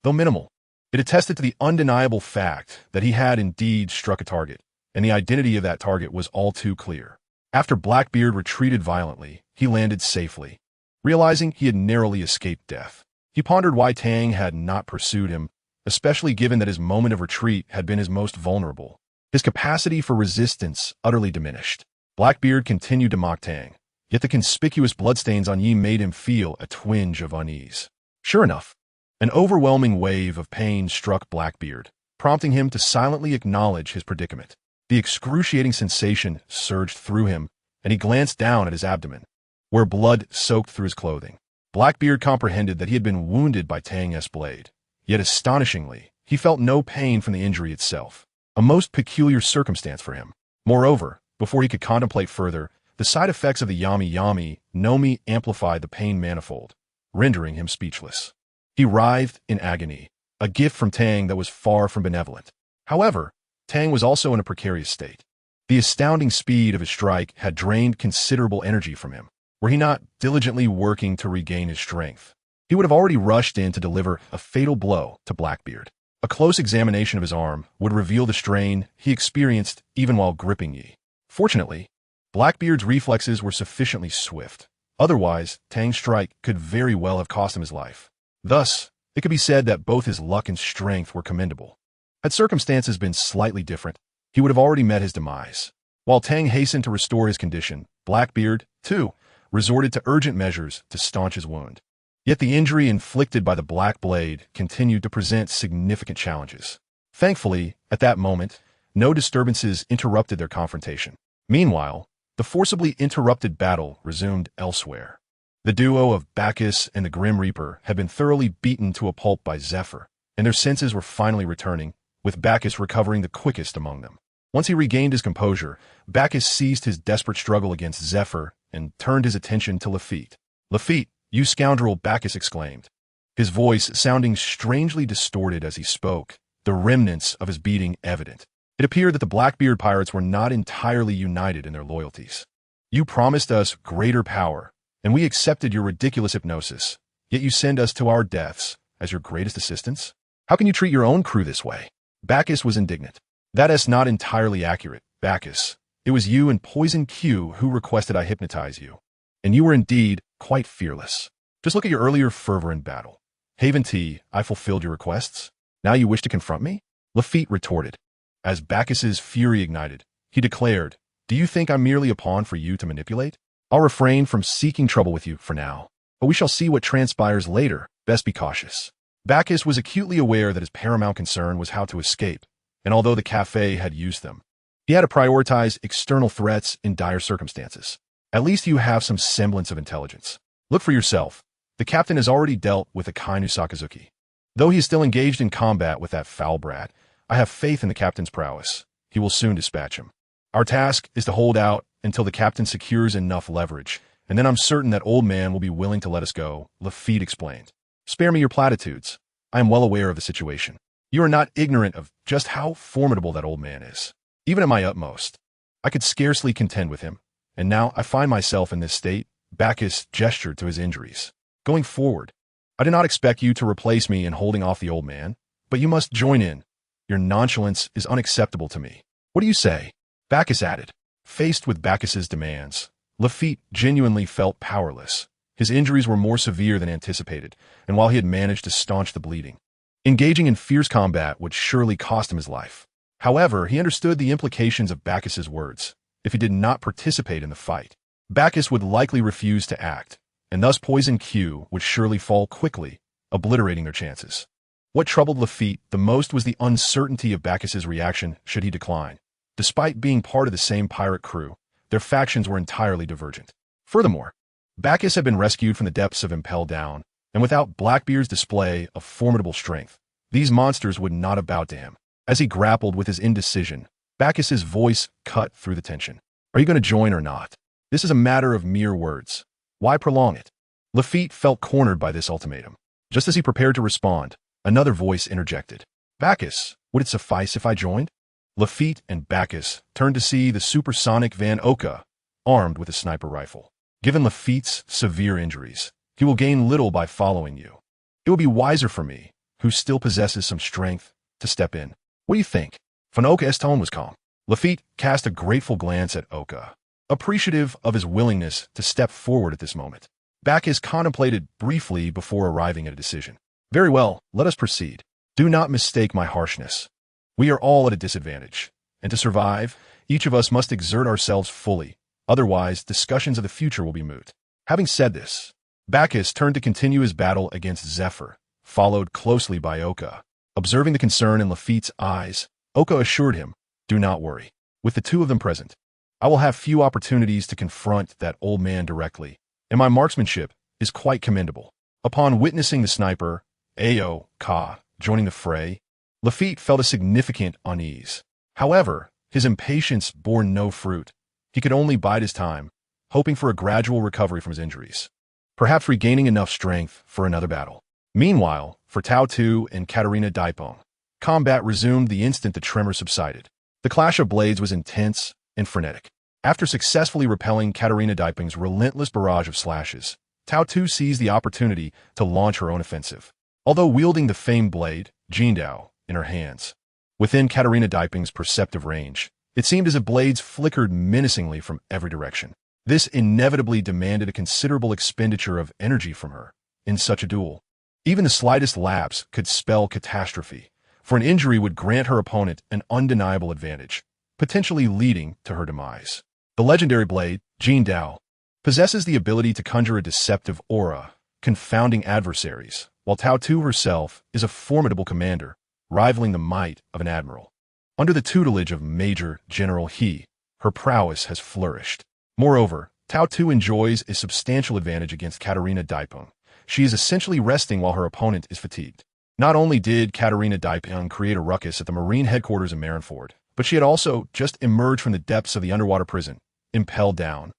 Though minimal, it attested to the undeniable fact that he had indeed struck a target, and the identity of that target was all too clear. After Blackbeard retreated violently, he landed safely. Realizing he had narrowly escaped death, he pondered why Tang had not pursued him, especially given that his moment of retreat had been his most vulnerable. His capacity for resistance utterly diminished. Blackbeard continued to mock Tang, yet the conspicuous bloodstains on Yi made him feel a twinge of unease. Sure enough, an overwhelming wave of pain struck Blackbeard, prompting him to silently acknowledge his predicament. The excruciating sensation surged through him, and he glanced down at his abdomen, where blood soaked through his clothing. Blackbeard comprehended that he had been wounded by Tang's blade, yet astonishingly, he felt no pain from the injury itself, a most peculiar circumstance for him. Moreover, before he could contemplate further, the side effects of the Yami Yami Nomi amplified the pain manifold, rendering him speechless. He writhed in agony, a gift from Tang that was far from benevolent. However, Tang was also in a precarious state. The astounding speed of his strike had drained considerable energy from him. Were he not diligently working to regain his strength, he would have already rushed in to deliver a fatal blow to Blackbeard. A close examination of his arm would reveal the strain he experienced even while gripping Yi. Fortunately, Blackbeard's reflexes were sufficiently swift. Otherwise, Tang's strike could very well have cost him his life. Thus, it could be said that both his luck and strength were commendable. Had circumstances been slightly different, he would have already met his demise. While Tang hastened to restore his condition, Blackbeard, too, resorted to urgent measures to staunch his wound. Yet the injury inflicted by the black blade continued to present significant challenges. Thankfully, at that moment, no disturbances interrupted their confrontation. Meanwhile, the forcibly interrupted battle resumed elsewhere. The duo of Bacchus and the Grim Reaper had been thoroughly beaten to a pulp by Zephyr, and their senses were finally returning, with Bacchus recovering the quickest among them. Once he regained his composure, Bacchus ceased his desperate struggle against Zephyr and turned his attention to Lafitte. "Lafitte, you scoundrel!" Bacchus exclaimed, his voice sounding strangely distorted as he spoke, the remnants of his beating evident. It appeared that the Blackbeard pirates were not entirely united in their loyalties. "You promised us greater power, and we accepted your ridiculous hypnosis, yet you send us to our deaths as your greatest assistants? How can you treat your own crew this way?" Bacchus was indignant. "That is not entirely accurate, Bacchus. It was you and Poison Q who requested I hypnotize you. And you were indeed quite fearless. Just look at your earlier fervor in battle. Haven T, I fulfilled your requests. Now you wish to confront me?" Lafitte retorted. As Bacchus's fury ignited, he declared, "Do you think I'm merely a pawn for you to manipulate? I'll refrain from seeking trouble with you for now, but we shall see what transpires later. Best be cautious." Bacchus was acutely aware that his paramount concern was how to escape, and although the cafe had used them, he had to prioritize external threats in dire circumstances. "At least you have some semblance of intelligence. Look for yourself. The captain has already dealt with Akainu Sakazuki. Though he is still engaged in combat with that foul brat, I have faith in the captain's prowess. He will soon dispatch him. Our task is to hold out until the captain secures enough leverage, and then I'm certain that old man will be willing to let us go," Lafitte explained. "Spare me your platitudes. I am well aware of the situation. You are not ignorant of just how formidable that old man is. Even at my utmost, I could scarcely contend with him, and now I find myself in this state. Bacchus gestured to his injuries. Going forward, I do not expect you to replace me in holding off the old man, but you must join in. Your nonchalance is unacceptable to me. What do you say? Bacchus added. Faced with Bacchus's demands, Lafitte genuinely felt powerless. His injuries were more severe than anticipated, and while he had managed to staunch the bleeding, engaging in fierce combat would surely cost him his life. However, he understood the implications of Bacchus's words. If he did not participate in the fight, Bacchus would likely refuse to act, and thus Poison Q would surely fall quickly, obliterating their chances. What troubled Lafitte the most was the uncertainty of Bacchus's reaction should he decline. Despite being part of the same pirate crew, their factions were entirely divergent. Furthermore, Bacchus had been rescued from the depths of Impel Down, and without Blackbeard's display of formidable strength, these monsters would not have bowed to him. As he grappled with his indecision, Bacchus's voice cut through the tension. Are you going to join or not? This is a matter of mere words. Why prolong it? Lafitte felt cornered by this ultimatum. Just as he prepared to respond, another voice interjected. Bacchus, would it suffice if I joined? Lafitte and Bacchus turned to see the supersonic Van Oka, armed with a sniper rifle. Given Lafitte's severe injuries, he will gain little by following you. It will be wiser for me, who still possesses some strength, to step in. What do you think? Van Oka's tone was calm. Lafitte cast a grateful glance at Oka, appreciative of his willingness to step forward at this moment. Bacchus contemplated briefly before arriving at a decision. Very well, let us proceed. Do not mistake my harshness. We are all at a disadvantage, and to survive, each of us must exert ourselves fully. Otherwise, discussions of the future will be moot. Having said this, Bacchus turned to continue his battle against Zephyr, followed closely by Oka. Observing the concern in Lafitte's eyes, Oka assured him, do not worry. With the two of them present, I will have few opportunities to confront that old man directly, and my marksmanship is quite commendable. Upon witnessing the sniper, Ao-Ka, joining the fray, Lafitte felt a significant unease. However, his impatience bore no fruit. He could only bide his time, hoping for a gradual recovery from his injuries, perhaps regaining enough strength for another battle. Meanwhile, for Tao Tu and Katarina Daipeng, combat resumed the instant the tremor subsided. The clash of blades was intense and frenetic. After successfully repelling Katarina Daipeng's relentless barrage of slashes, Tao Tu seized the opportunity to launch her own offensive. Although wielding the famed blade, Jindao, in her hands, within Katarina Daipeng's perceptive range, it seemed as if blades flickered menacingly from every direction. This inevitably demanded a considerable expenditure of energy from her. In such a duel, even the slightest lapse could spell catastrophe, for an injury would grant her opponent an undeniable advantage, potentially leading to her demise. The legendary blade, Jindao, possesses the ability to conjure a deceptive aura, confounding adversaries, while Tao Tu herself is a formidable commander, rivaling the might of an admiral. Under the tutelage of Major General He, her prowess has flourished. Moreover, Tao Tu enjoys a substantial advantage against Katarina Daipeng. She is essentially resting while her opponent is fatigued. Not only did Katarina Daipeng create a ruckus at the Marine headquarters in Marineford, but she had also just emerged from the depths of the underwater prison, Impel Down,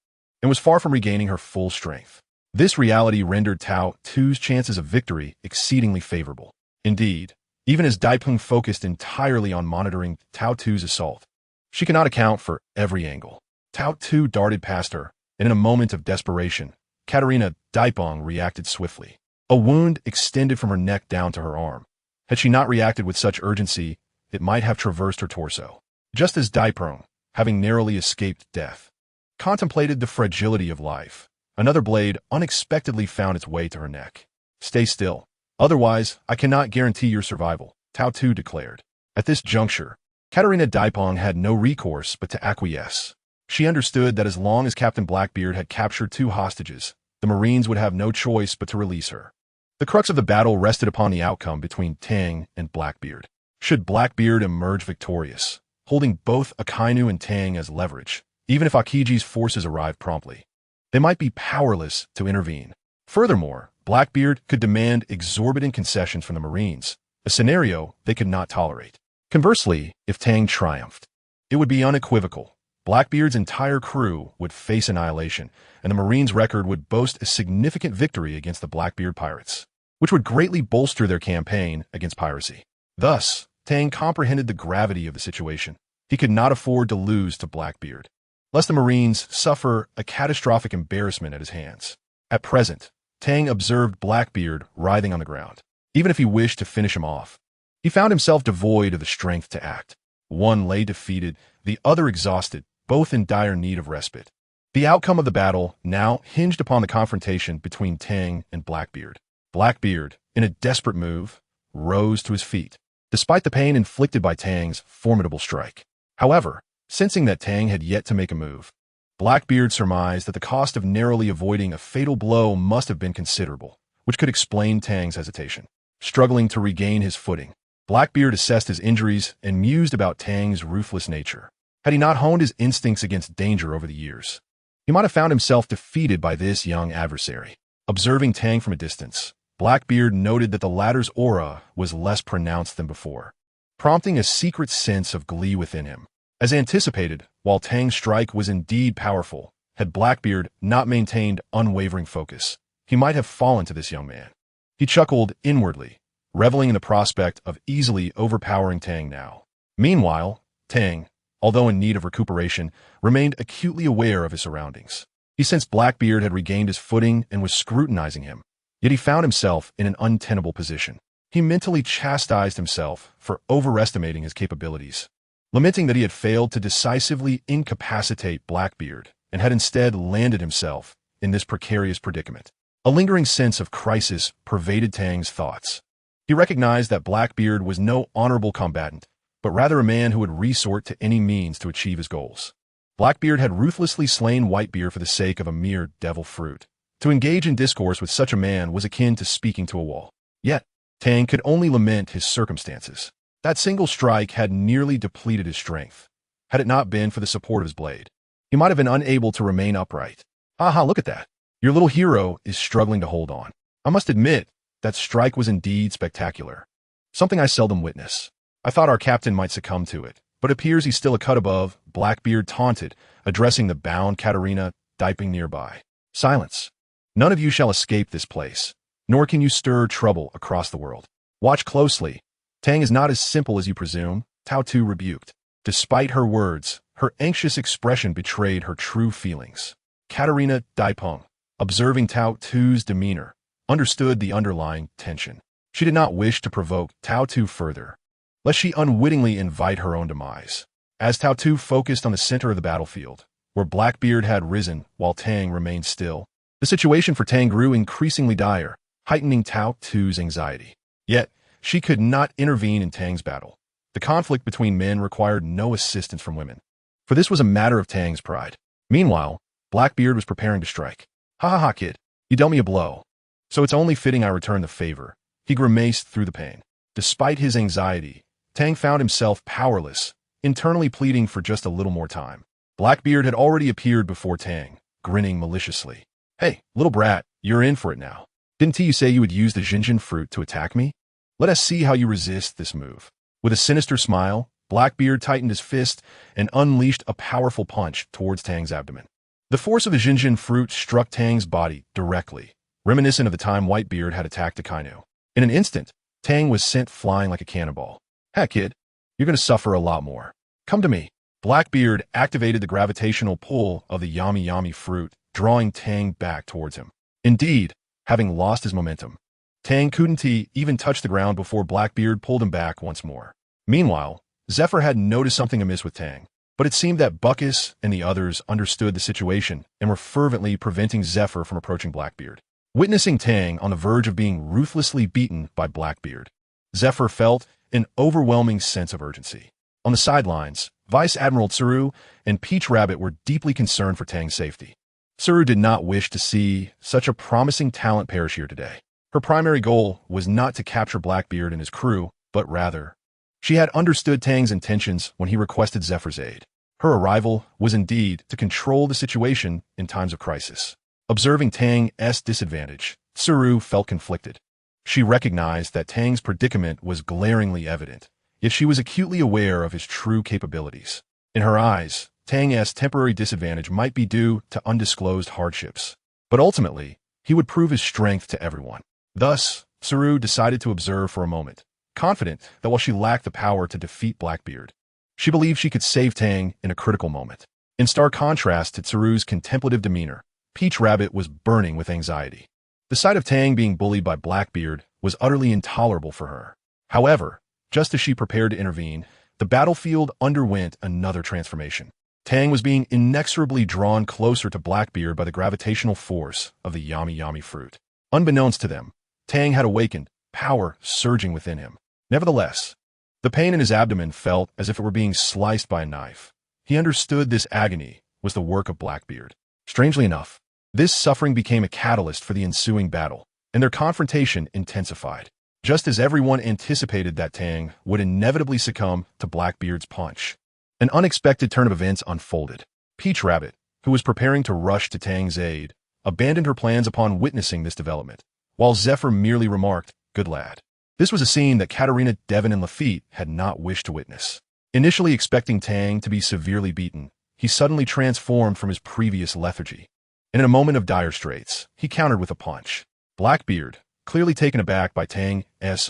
and was far from regaining her full strength. This reality rendered Tao Tu's chances of victory exceedingly favorable. Indeed, even as Daipeng focused entirely on monitoring Tao Tu's assault, she could not account for every angle. Tao Tu darted past her, and in a moment of desperation, Katarina Daipeng reacted swiftly. A wound extended from her neck down to her arm. Had she not reacted with such urgency, it might have traversed her torso. Just as Daipeng, having narrowly escaped death, contemplated the fragility of life, another blade unexpectedly found its way to her neck. Stay still. Otherwise, I cannot guarantee your survival, Tao Tu declared. At this juncture, Katarina Daipeng had no recourse but to acquiesce. She understood that as long as Captain Blackbeard had captured 2 hostages, the Marines would have no choice but to release her. The crux of the battle rested upon the outcome between Tang and Blackbeard. Should Blackbeard emerge victorious, holding both Akainu and Tang as leverage, even if Akiji's forces arrived promptly, they might be powerless to intervene. Furthermore, Blackbeard could demand exorbitant concessions from the Marines, a scenario they could not tolerate. Conversely, if Tang triumphed, it would be unequivocal. Blackbeard's entire crew would face annihilation, and the Marines' record would boast a significant victory against the Blackbeard pirates, which would greatly bolster their campaign against piracy. Thus, Tang comprehended the gravity of the situation. He could not afford to lose to Blackbeard. lest the Marines suffer a catastrophic embarrassment at his hands. At present, Tang observed Blackbeard writhing on the ground. Even if he wished to finish him off, he found himself devoid of the strength to act. One lay defeated, the other exhausted, both in dire need of respite. The outcome of the battle now hinged upon the confrontation between Tang and Blackbeard. Blackbeard, in a desperate move, rose to his feet, despite the pain inflicted by Tang's formidable strike. However, sensing that Tang had yet to make a move, Blackbeard surmised that the cost of narrowly avoiding a fatal blow must have been considerable, which could explain Tang's hesitation. Struggling to regain his footing, Blackbeard assessed his injuries and mused about Tang's ruthless nature. Had he not honed his instincts against danger over the years, he might have found himself defeated by this young adversary. Observing Tang from a distance, Blackbeard noted that the latter's aura was less pronounced than before, prompting a secret sense of glee within him. As anticipated, while Tang's strike was indeed powerful, had Blackbeard not maintained unwavering focus, he might have fallen to this young man. He chuckled inwardly, reveling in the prospect of easily overpowering Tang now. Meanwhile, Tang, although in need of recuperation, remained acutely aware of his surroundings. He sensed Blackbeard had regained his footing and was scrutinizing him, yet he found himself in an untenable position. He mentally chastised himself for overestimating his capabilities, lamenting that he had failed to decisively incapacitate Blackbeard and had instead landed himself in this precarious predicament. A lingering sense of crisis pervaded Tang's thoughts. He recognized that Blackbeard was no honorable combatant, but rather a man who would resort to any means to achieve his goals. Blackbeard had ruthlessly slain Whitebeard for the sake of a mere devil fruit. To engage in discourse with such a man was akin to speaking to a wall. Yet, Tang could only lament his circumstances. That single strike had nearly depleted his strength. Had it not been for the support of his blade, he might have been unable to remain upright. Aha, look at that. Your little hero is struggling to hold on. I must admit, that strike was indeed spectacular. Something I seldom witness. I thought our captain might succumb to it, but appears he's still a cut above, Blackbeard taunted, addressing the bound Katarina, dipping nearby. Silence. None of you shall escape this place, nor can you stir trouble across the world. Watch closely. Tang is not as simple as you presume, Tao Tu rebuked. Despite her words, her anxious expression betrayed her true feelings. Katarina Daipeng, observing Tao Tu's demeanor, understood the underlying tension. She did not wish to provoke Tao Tu further, lest she unwittingly invite her own demise. As Tao Tu focused on the center of the battlefield, where Blackbeard had risen while Tang remained still, the situation for Tang grew increasingly dire, heightening Tao Tu's anxiety. Yet, she could not intervene in Tang's battle. The conflict between men required no assistance from women, for this was a matter of Tang's pride. Meanwhile, Blackbeard was preparing to strike. Ha ha ha, kid. You dealt me a blow, so it's only fitting I return the favor. He grimaced through the pain. Despite his anxiety, Tang found himself powerless, internally pleading for just a little more time. Blackbeard had already appeared before Tang, grinning maliciously. Hey, little brat, you're in for it now. Didn't you say you would use the Jinjin fruit to attack me? Let us see how you resist this move. With a sinister smile, Blackbeard tightened his fist and unleashed a powerful punch towards Tang's abdomen. The force of the Jinjin fruit struck Tang's body directly, reminiscent of the time Whitebeard had attacked Akainu. In an instant, Tang was sent flying like a cannonball. Heck, kid, you're going to suffer a lot more. Come to me. Blackbeard activated the gravitational pull of the Yami Yami fruit, drawing Tang back towards him. Indeed, having lost his momentum, Tang couldn't even touch the ground before Blackbeard pulled him back once more. Meanwhile, Zephyr had noticed something amiss with Tang, but it seemed that Buckus and the others understood the situation and were fervently preventing Zephyr from approaching Blackbeard. Witnessing Tang on the verge of being ruthlessly beaten by Blackbeard, Zephyr felt an overwhelming sense of urgency. On the sidelines, Vice Admiral Tsuru and Peach Rabbit were deeply concerned for Tang's safety. Tsuru did not wish to see such a promising talent perish here today. Her primary goal was not to capture Blackbeard and his crew, but rather, she had understood Tang's intentions when he requested Zephyr's aid. Her arrival was indeed to control the situation in times of crisis. Observing Tang's disadvantage, Tsuru felt conflicted. She recognized that Tang's predicament was glaringly evident, yet she was acutely aware of his true capabilities. In her eyes, Tang's temporary disadvantage might be due to undisclosed hardships, but ultimately, he would prove his strength to everyone. Thus, Tsuru decided to observe for a moment, confident that while she lacked the power to defeat Blackbeard, she believed she could save Tang in a critical moment. In stark contrast to Tsuru's contemplative demeanor, Peach Rabbit was burning with anxiety. The sight of Tang being bullied by Blackbeard was utterly intolerable for her. However, just as she prepared to intervene, the battlefield underwent another transformation. Tang was being inexorably drawn closer to Blackbeard by the gravitational force of the Yami Yami fruit. Unbeknownst to them, Tang had awakened, power surging within him. Nevertheless, the pain in his abdomen felt as if it were being sliced by a knife. He understood this agony was the work of Blackbeard. Strangely enough, this suffering became a catalyst for the ensuing battle, and their confrontation intensified. Just as everyone anticipated that Tang would inevitably succumb to Blackbeard's punch, an unexpected turn of events unfolded. Peach Rabbit, who was preparing to rush to Tang's aid, abandoned her plans upon witnessing this development, while Zephyr merely remarked, "Good lad." This was a scene that Katarina, Devon, and Lafitte had not wished to witness. Initially expecting Tang to be severely beaten, he suddenly transformed from his previous lethargy. And in a moment of dire straits, he countered with a punch. Blackbeard, clearly taken aback by Tang's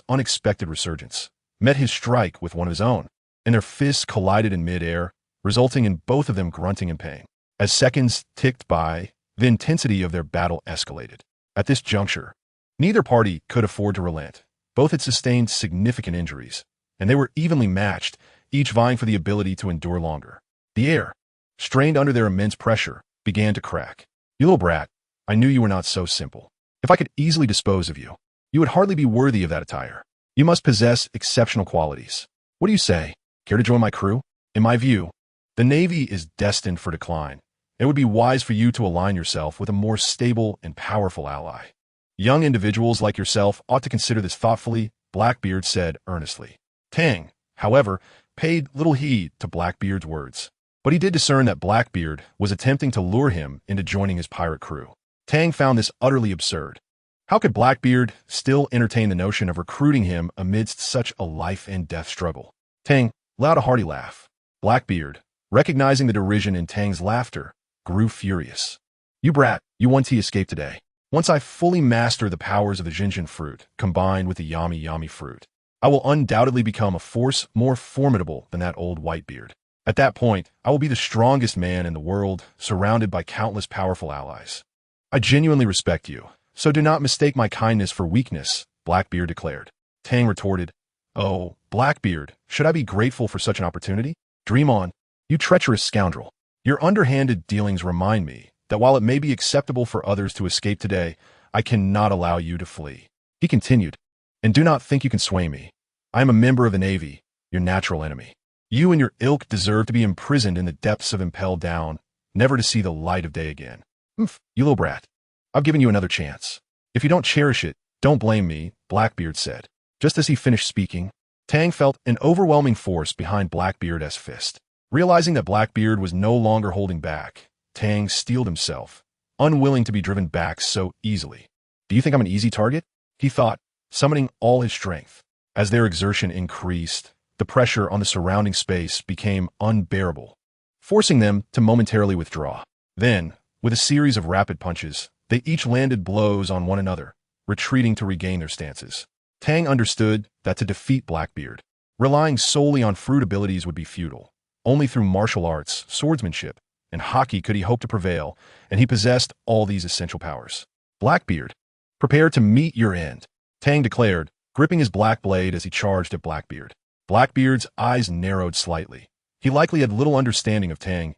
unexpected resurgence, met his strike with one of his own, and their fists collided in mid-air, resulting in both of them grunting in pain. As seconds ticked by, the intensity of their battle escalated. At this juncture, neither party could afford to relent. Both had sustained significant injuries, and they were evenly matched, each vying for the ability to endure longer. The air, strained under their immense pressure, began to crack. "You little brat, I knew you were not so simple. If I could easily dispose of you, you would hardly be worthy of that attire. You must possess exceptional qualities. What do you say? Care to join my crew? In my view, the Navy is destined for decline. It would be wise for you to align yourself with a more stable and powerful ally. Young individuals like yourself ought to consider this thoughtfully," Blackbeard said earnestly. Tang, however, paid little heed to Blackbeard's words, but he did discern that Blackbeard was attempting to lure him into joining his pirate crew. Tang found this utterly absurd. How could Blackbeard still entertain the notion of recruiting him amidst such a life-and-death struggle? Tang let out a hearty laugh. Blackbeard, recognizing the derision in Tang's laughter, grew furious. "You brat, you want to escape today. Once I fully master the powers of the Jinjin fruit, combined with the Yami Yami fruit, I will undoubtedly become a force more formidable than that old Whitebeard. At that point, I will be the strongest man in the world, surrounded by countless powerful allies. I genuinely respect you, so do not mistake my kindness for weakness," Blackbeard declared. Tang retorted, "Oh, Blackbeard, should I be grateful for such an opportunity? Dream on, you treacherous scoundrel. Your underhanded dealings remind me that while it may be acceptable for others to escape today, I cannot allow you to flee." He continued, "And do not think you can sway me. I am a member of the Navy, your natural enemy. You and your ilk deserve to be imprisoned in the depths of Impel Down, never to see the light of day again. You little brat. I've given you another chance. If you don't cherish it, don't blame me," Blackbeard said. Just as he finished speaking, Tang felt an overwhelming force behind Blackbeard's fist. Realizing that Blackbeard was no longer holding back, Tang steeled himself, unwilling to be driven back so easily. "Do you think I'm an easy target?" he thought, summoning all his strength. As their exertion increased, the pressure on the surrounding space became unbearable, forcing them to momentarily withdraw. Then, with a series of rapid punches, they each landed blows on one another, retreating to regain their stances. Tang understood that to defeat Blackbeard, relying solely on fruit abilities would be futile. Only through martial arts, swordsmanship, and hockey could he hope to prevail, and he possessed all these essential powers. "Blackbeard, prepare to meet your end," Tang declared, gripping his black blade as he charged at Blackbeard. Blackbeard's eyes narrowed slightly. He likely had little understanding of Tang's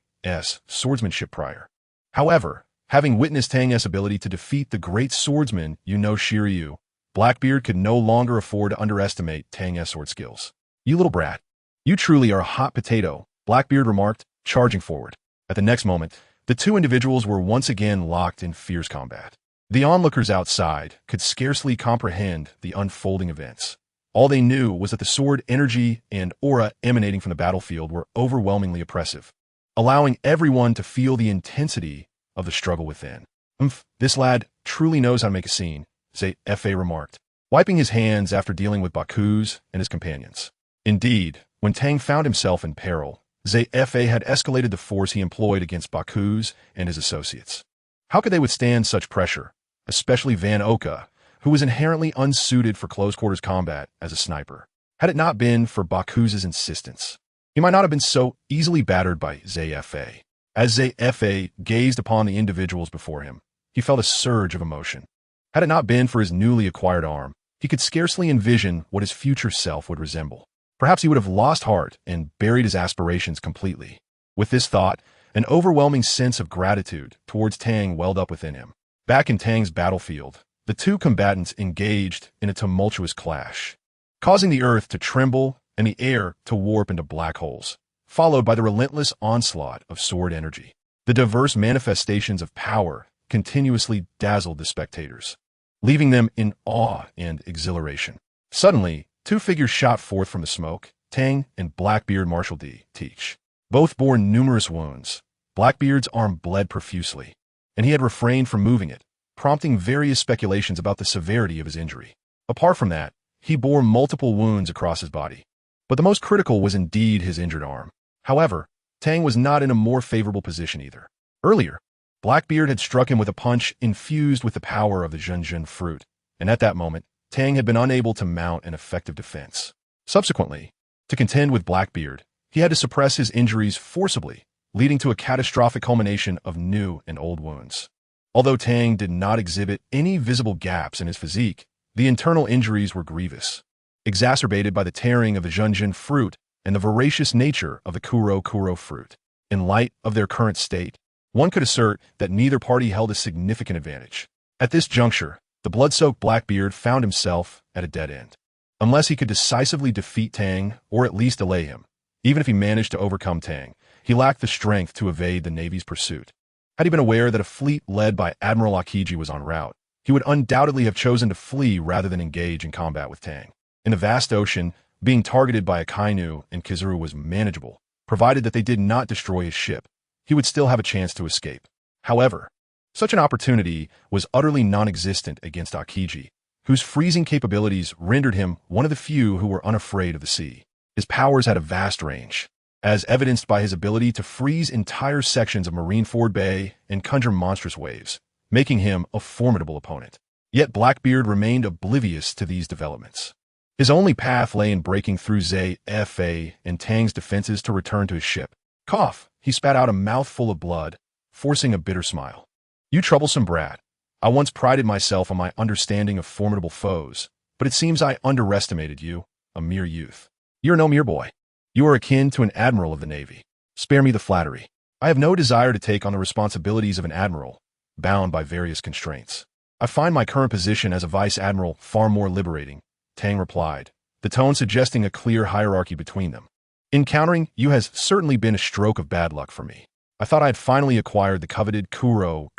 swordsmanship prior. However, having witnessed Tang's ability to defeat the great swordsman Shiryu, Blackbeard could no longer afford to underestimate Tang's sword skills. "You little brat. You truly are a hot potato," Blackbeard remarked, charging forward. At the next moment, the two individuals were once again locked in fierce combat. The onlookers outside could scarcely comprehend the unfolding events. All they knew was that the sword energy and aura emanating from the battlefield were overwhelmingly oppressive, allowing everyone to feel the intensity of the struggle within. This lad truly knows how to make a scene," Zephyr remarked, wiping his hands after dealing with Baku's and his companions. Indeed, when Tang found himself in peril, Zephyr had escalated the force he employed against Baku's and his associates. How could they withstand such pressure, especially Van Oka, who was inherently unsuited for close-quarters combat as a sniper? Had it not been for Baku's insistence, he might not have been so easily battered by Zephyr. As Zfa gazed upon the individuals before him, he felt a surge of emotion. Had it not been for his newly acquired arm, he could scarcely envision what his future self would resemble. Perhaps he would have lost heart and buried his aspirations completely. With this thought, an overwhelming sense of gratitude towards Tang welled up within him. Back in Tang's battlefield, the two combatants engaged in a tumultuous clash, causing the earth to tremble and the air to warp into black holes, followed by the relentless onslaught of sword energy. The diverse manifestations of power continuously dazzled the spectators, leaving them in awe and exhilaration. Suddenly, two figures shot forth from the smoke, Tang and Blackbeard Marshal D. Teach. Both bore numerous wounds. Blackbeard's arm bled profusely, and he had refrained from moving it, prompting various speculations about the severity of his injury. Apart from that, he bore multiple wounds across his body. But the most critical was indeed his injured arm. However, Tang was not in a more favorable position either. Earlier, Blackbeard had struck him with a punch infused with the power of the Zhenjin fruit, and at that moment, Tang had been unable to mount an effective defense. Subsequently, to contend with Blackbeard, he had to suppress his injuries forcibly, leading to a catastrophic culmination of new and old wounds. Although Tang did not exhibit any visible gaps in his physique, the internal injuries were grievous, exacerbated by the tearing of the Zhenjin fruit and the voracious nature of the Kuro fruit. In light of their current state, one could assert that neither party held a significant advantage. At this juncture, the blood-soaked Blackbeard found himself at a dead end. Unless he could decisively defeat Tang, or at least delay him, even if he managed to overcome Tang, he lacked the strength to evade the Navy's pursuit. Had he been aware that a fleet led by Admiral Akiji was en route, he would undoubtedly have chosen to flee rather than engage in combat with Tang. In the vast ocean, being targeted by Akainu and Kizuru was manageable, provided that they did not destroy his ship. He would still have a chance to escape. However, such an opportunity was utterly non-existent against Akiji, whose freezing capabilities rendered him one of the few who were unafraid of the sea. His powers had a vast range, as evidenced by his ability to freeze entire sections of Marineford Bay and conjure monstrous waves, making him a formidable opponent. Yet Blackbeard remained oblivious to these developments. His only path lay in breaking through Zfa and Tang's defenses to return to his ship. Cough! He spat out a mouthful of blood, forcing a bitter smile. You troublesome brat. I once prided myself on my understanding of formidable foes, but it seems I underestimated you, a mere youth. You're no mere boy. You are akin to an admiral of the Navy. Spare me the flattery. I have no desire to take on the responsibilities of an admiral, bound by various constraints. I find my current position as a vice admiral far more liberating, Tang replied, the tone suggesting a clear hierarchy between them. Encountering you has certainly been a stroke of bad luck for me. I thought I had finally acquired the coveted Kuro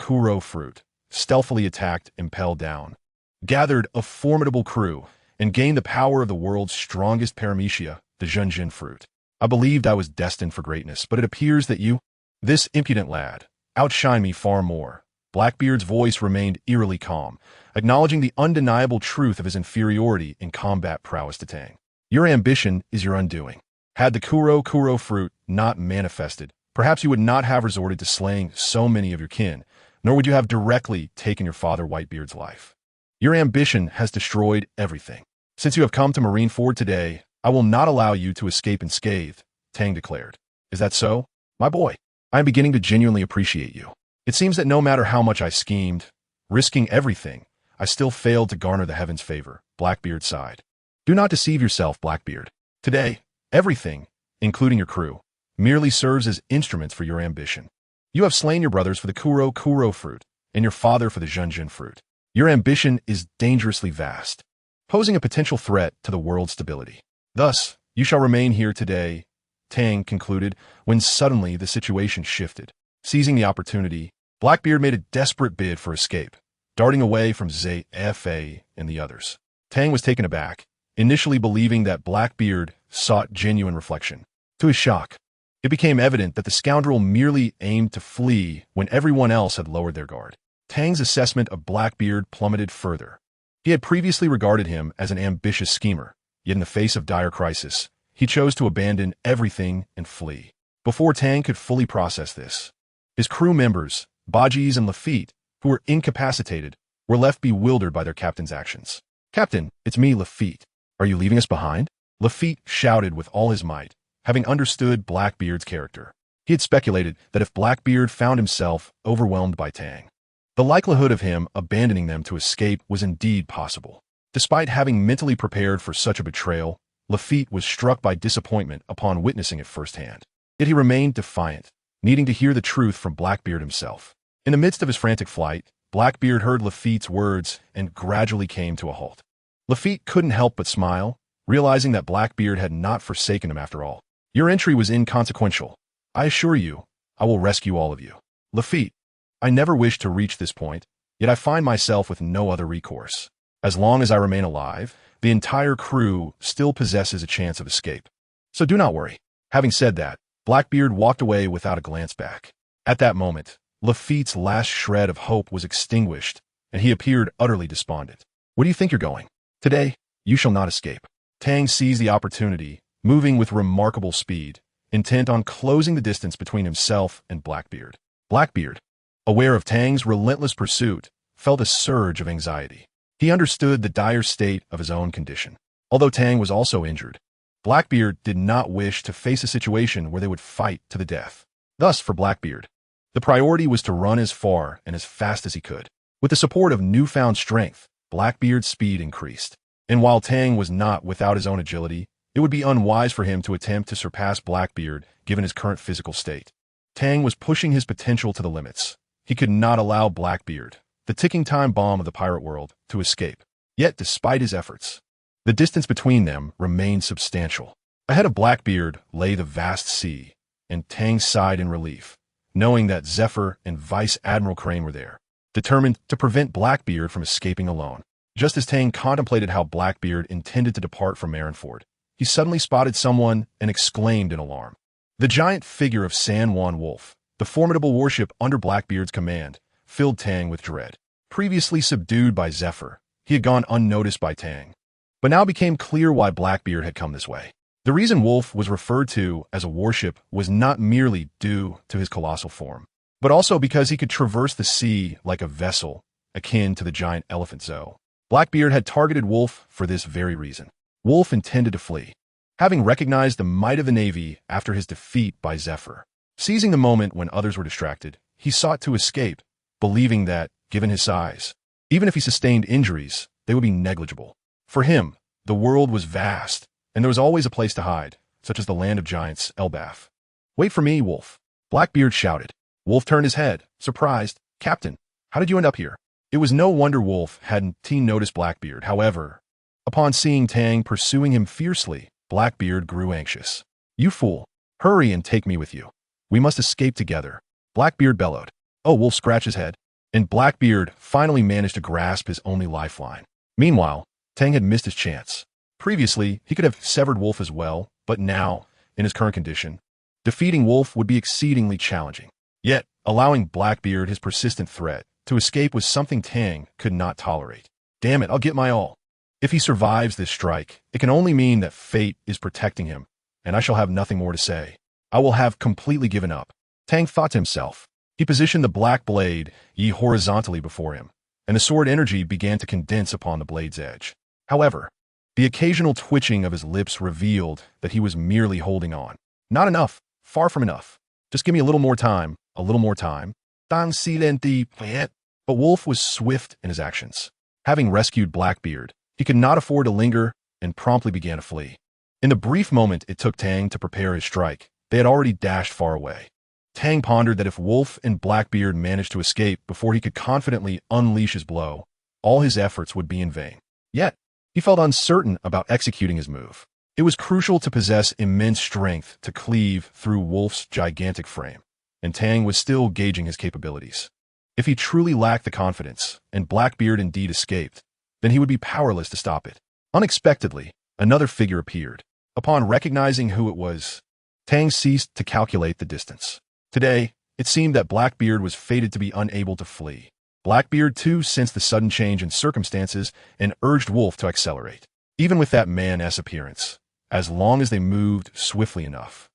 fruit, stealthily attacked, impelled down, gathered a formidable crew, and gained the power of the world's strongest paramecia, the Zhenjin fruit. I believed I was destined for greatness, but it appears that you, this impudent lad, outshine me far more. Blackbeard's voice remained eerily calm, acknowledging the undeniable truth of his inferiority in combat prowess to Tang. Your ambition is your undoing. Had the Kuro fruit not manifested, perhaps you would not have resorted to slaying so many of your kin, nor would you have directly taken your father Whitebeard's life. Your ambition has destroyed everything. Since you have come to Marineford today, I will not allow you to escape unscathed, Tang declared. Is that so? My boy, I am beginning to genuinely appreciate you. It seems that no matter how much I schemed, risking everything, I still failed to garner the heavens' favor, Blackbeard sighed. Do not deceive yourself, Blackbeard. Today, everything, including your crew, merely serves as instruments for your ambition. You have slain your brothers for the Kuro fruit, and your father for the Zhenjin fruit. Your ambition is dangerously vast, posing a potential threat to the world's stability. Thus, you shall remain here today, Tang concluded, when suddenly the situation shifted. Seizing the opportunity, Blackbeard made a desperate bid for escape, darting away from Zfa and the others. Tang was taken aback, initially believing that Blackbeard sought genuine reflection. To his shock, it became evident that the scoundrel merely aimed to flee when everyone else had lowered their guard. Tang's assessment of Blackbeard plummeted further. He had previously regarded him as an ambitious schemer, yet in the face of dire crisis, he chose to abandon everything and flee. Before Tang could fully process this, his crew members, Bajis and Lafitte, who were incapacitated, were left bewildered by their captain's actions. Captain, it's me, Lafitte. Are you leaving us behind? Lafitte shouted with all his might, having understood Blackbeard's character. He had speculated that if Blackbeard found himself overwhelmed by Tang, the likelihood of him abandoning them to escape was indeed possible. Despite having mentally prepared for such a betrayal, Lafitte was struck by disappointment upon witnessing it firsthand. Yet he remained defiant, needing to hear the truth from Blackbeard himself. In the midst of his frantic flight, Blackbeard heard Lafitte's words and gradually came to a halt. Lafitte couldn't help but smile, realizing that Blackbeard had not forsaken him after all. Your entry was inconsequential. I assure you, I will rescue all of you. Lafitte, I never wished to reach this point, yet I find myself with no other recourse. As long as I remain alive, the entire crew still possesses a chance of escape. So do not worry. Having said that, Blackbeard walked away without a glance back. At that moment, Lafitte's last shred of hope was extinguished, and he appeared utterly despondent. Where do you think you're going? Today, you shall not escape. Tang seized the opportunity, moving with remarkable speed, intent on closing the distance between himself and Blackbeard. Blackbeard, aware of Tang's relentless pursuit, felt a surge of anxiety. He understood the dire state of his own condition. Although Tang was also injured, Blackbeard did not wish to face a situation where they would fight to the death. Thus, for Blackbeard, the priority was to run as far and as fast as he could. With the support of newfound strength, Blackbeard's speed increased. And while Tang was not without his own agility, it would be unwise for him to attempt to surpass Blackbeard given his current physical state. Tang was pushing his potential to the limits. He could not allow Blackbeard, the ticking time bomb of the pirate world, to escape. Yet, despite his efforts, the distance between them remained substantial. Ahead of Blackbeard lay the vast sea, and Tang sighed in relief, knowing that Zephyr and Vice Admiral Crane were there, determined to prevent Blackbeard from escaping alone. Just as Tang contemplated how Blackbeard intended to depart from Marineford, he suddenly spotted someone and exclaimed in alarm. The giant figure of San Juan Wolf, the formidable warship under Blackbeard's command, filled Tang with dread. Previously subdued by Zephyr, he had gone unnoticed by Tang. But now became clear why Blackbeard had come this way. The reason Wolf was referred to as a warship was not merely due to his colossal form, but also because he could traverse the sea like a vessel, akin to the giant elephant Zoe. Blackbeard had targeted Wolf for this very reason. Wolf intended to flee, having recognized the might of the Navy after his defeat by Zephyr. Seizing the moment when others were distracted, he sought to escape, believing that, given his size, even if he sustained injuries, they would be negligible. For him, the world was vast, and there was always a place to hide, such as the land of giants, Elbaf. Wait for me, Wolf, Blackbeard shouted. Wolf turned his head, surprised. Captain, how did you end up here? It was no wonder Wolf hadn't noticed Blackbeard. However, upon seeing Tang pursuing him fiercely, Blackbeard grew anxious. You fool, hurry and take me with you. We must escape together, Blackbeard bellowed. Oh, Wolf scratched his head, and Blackbeard finally managed to grasp his only lifeline. Meanwhile, Tang had missed his chance. Previously, he could have severed Wolf as well, but now, in his current condition, defeating Wolf would be exceedingly challenging. Yet, allowing Blackbeard his persistent threat to escape was something Tang could not tolerate. Damn it, I'll get my all. If he survives this strike, it can only mean that fate is protecting him, and I shall have nothing more to say. I will have completely given up. Tang thought to himself. He positioned the black blade horizontally before him, and the sword energy began to condense upon the blade's edge. However, the occasional twitching of his lips revealed that he was merely holding on. Not enough, far from enough. Just give me a little more time, a little more time. Tang silenti. But Wolf was swift in his actions. Having rescued Blackbeard, he could not afford to linger and promptly began to flee. In the brief moment it took Tang to prepare his strike, they had already dashed far away. Tang pondered that if Wolf and Blackbeard managed to escape before he could confidently unleash his blow, all his efforts would be in vain. Yet, he felt uncertain about executing his move. It was crucial to possess immense strength to cleave through Wolf's gigantic frame, and Tang was still gauging his capabilities. If he truly lacked the confidence, and Blackbeard indeed escaped, then he would be powerless to stop it. Unexpectedly, another figure appeared. Upon recognizing who it was, Tang ceased to calculate the distance. Today, it seemed that Blackbeard was fated to be unable to flee. Blackbeard, too, sensed the sudden change in circumstances and urged Wolf to accelerate. Even with that man-s appearance, as long as they moved swiftly enough,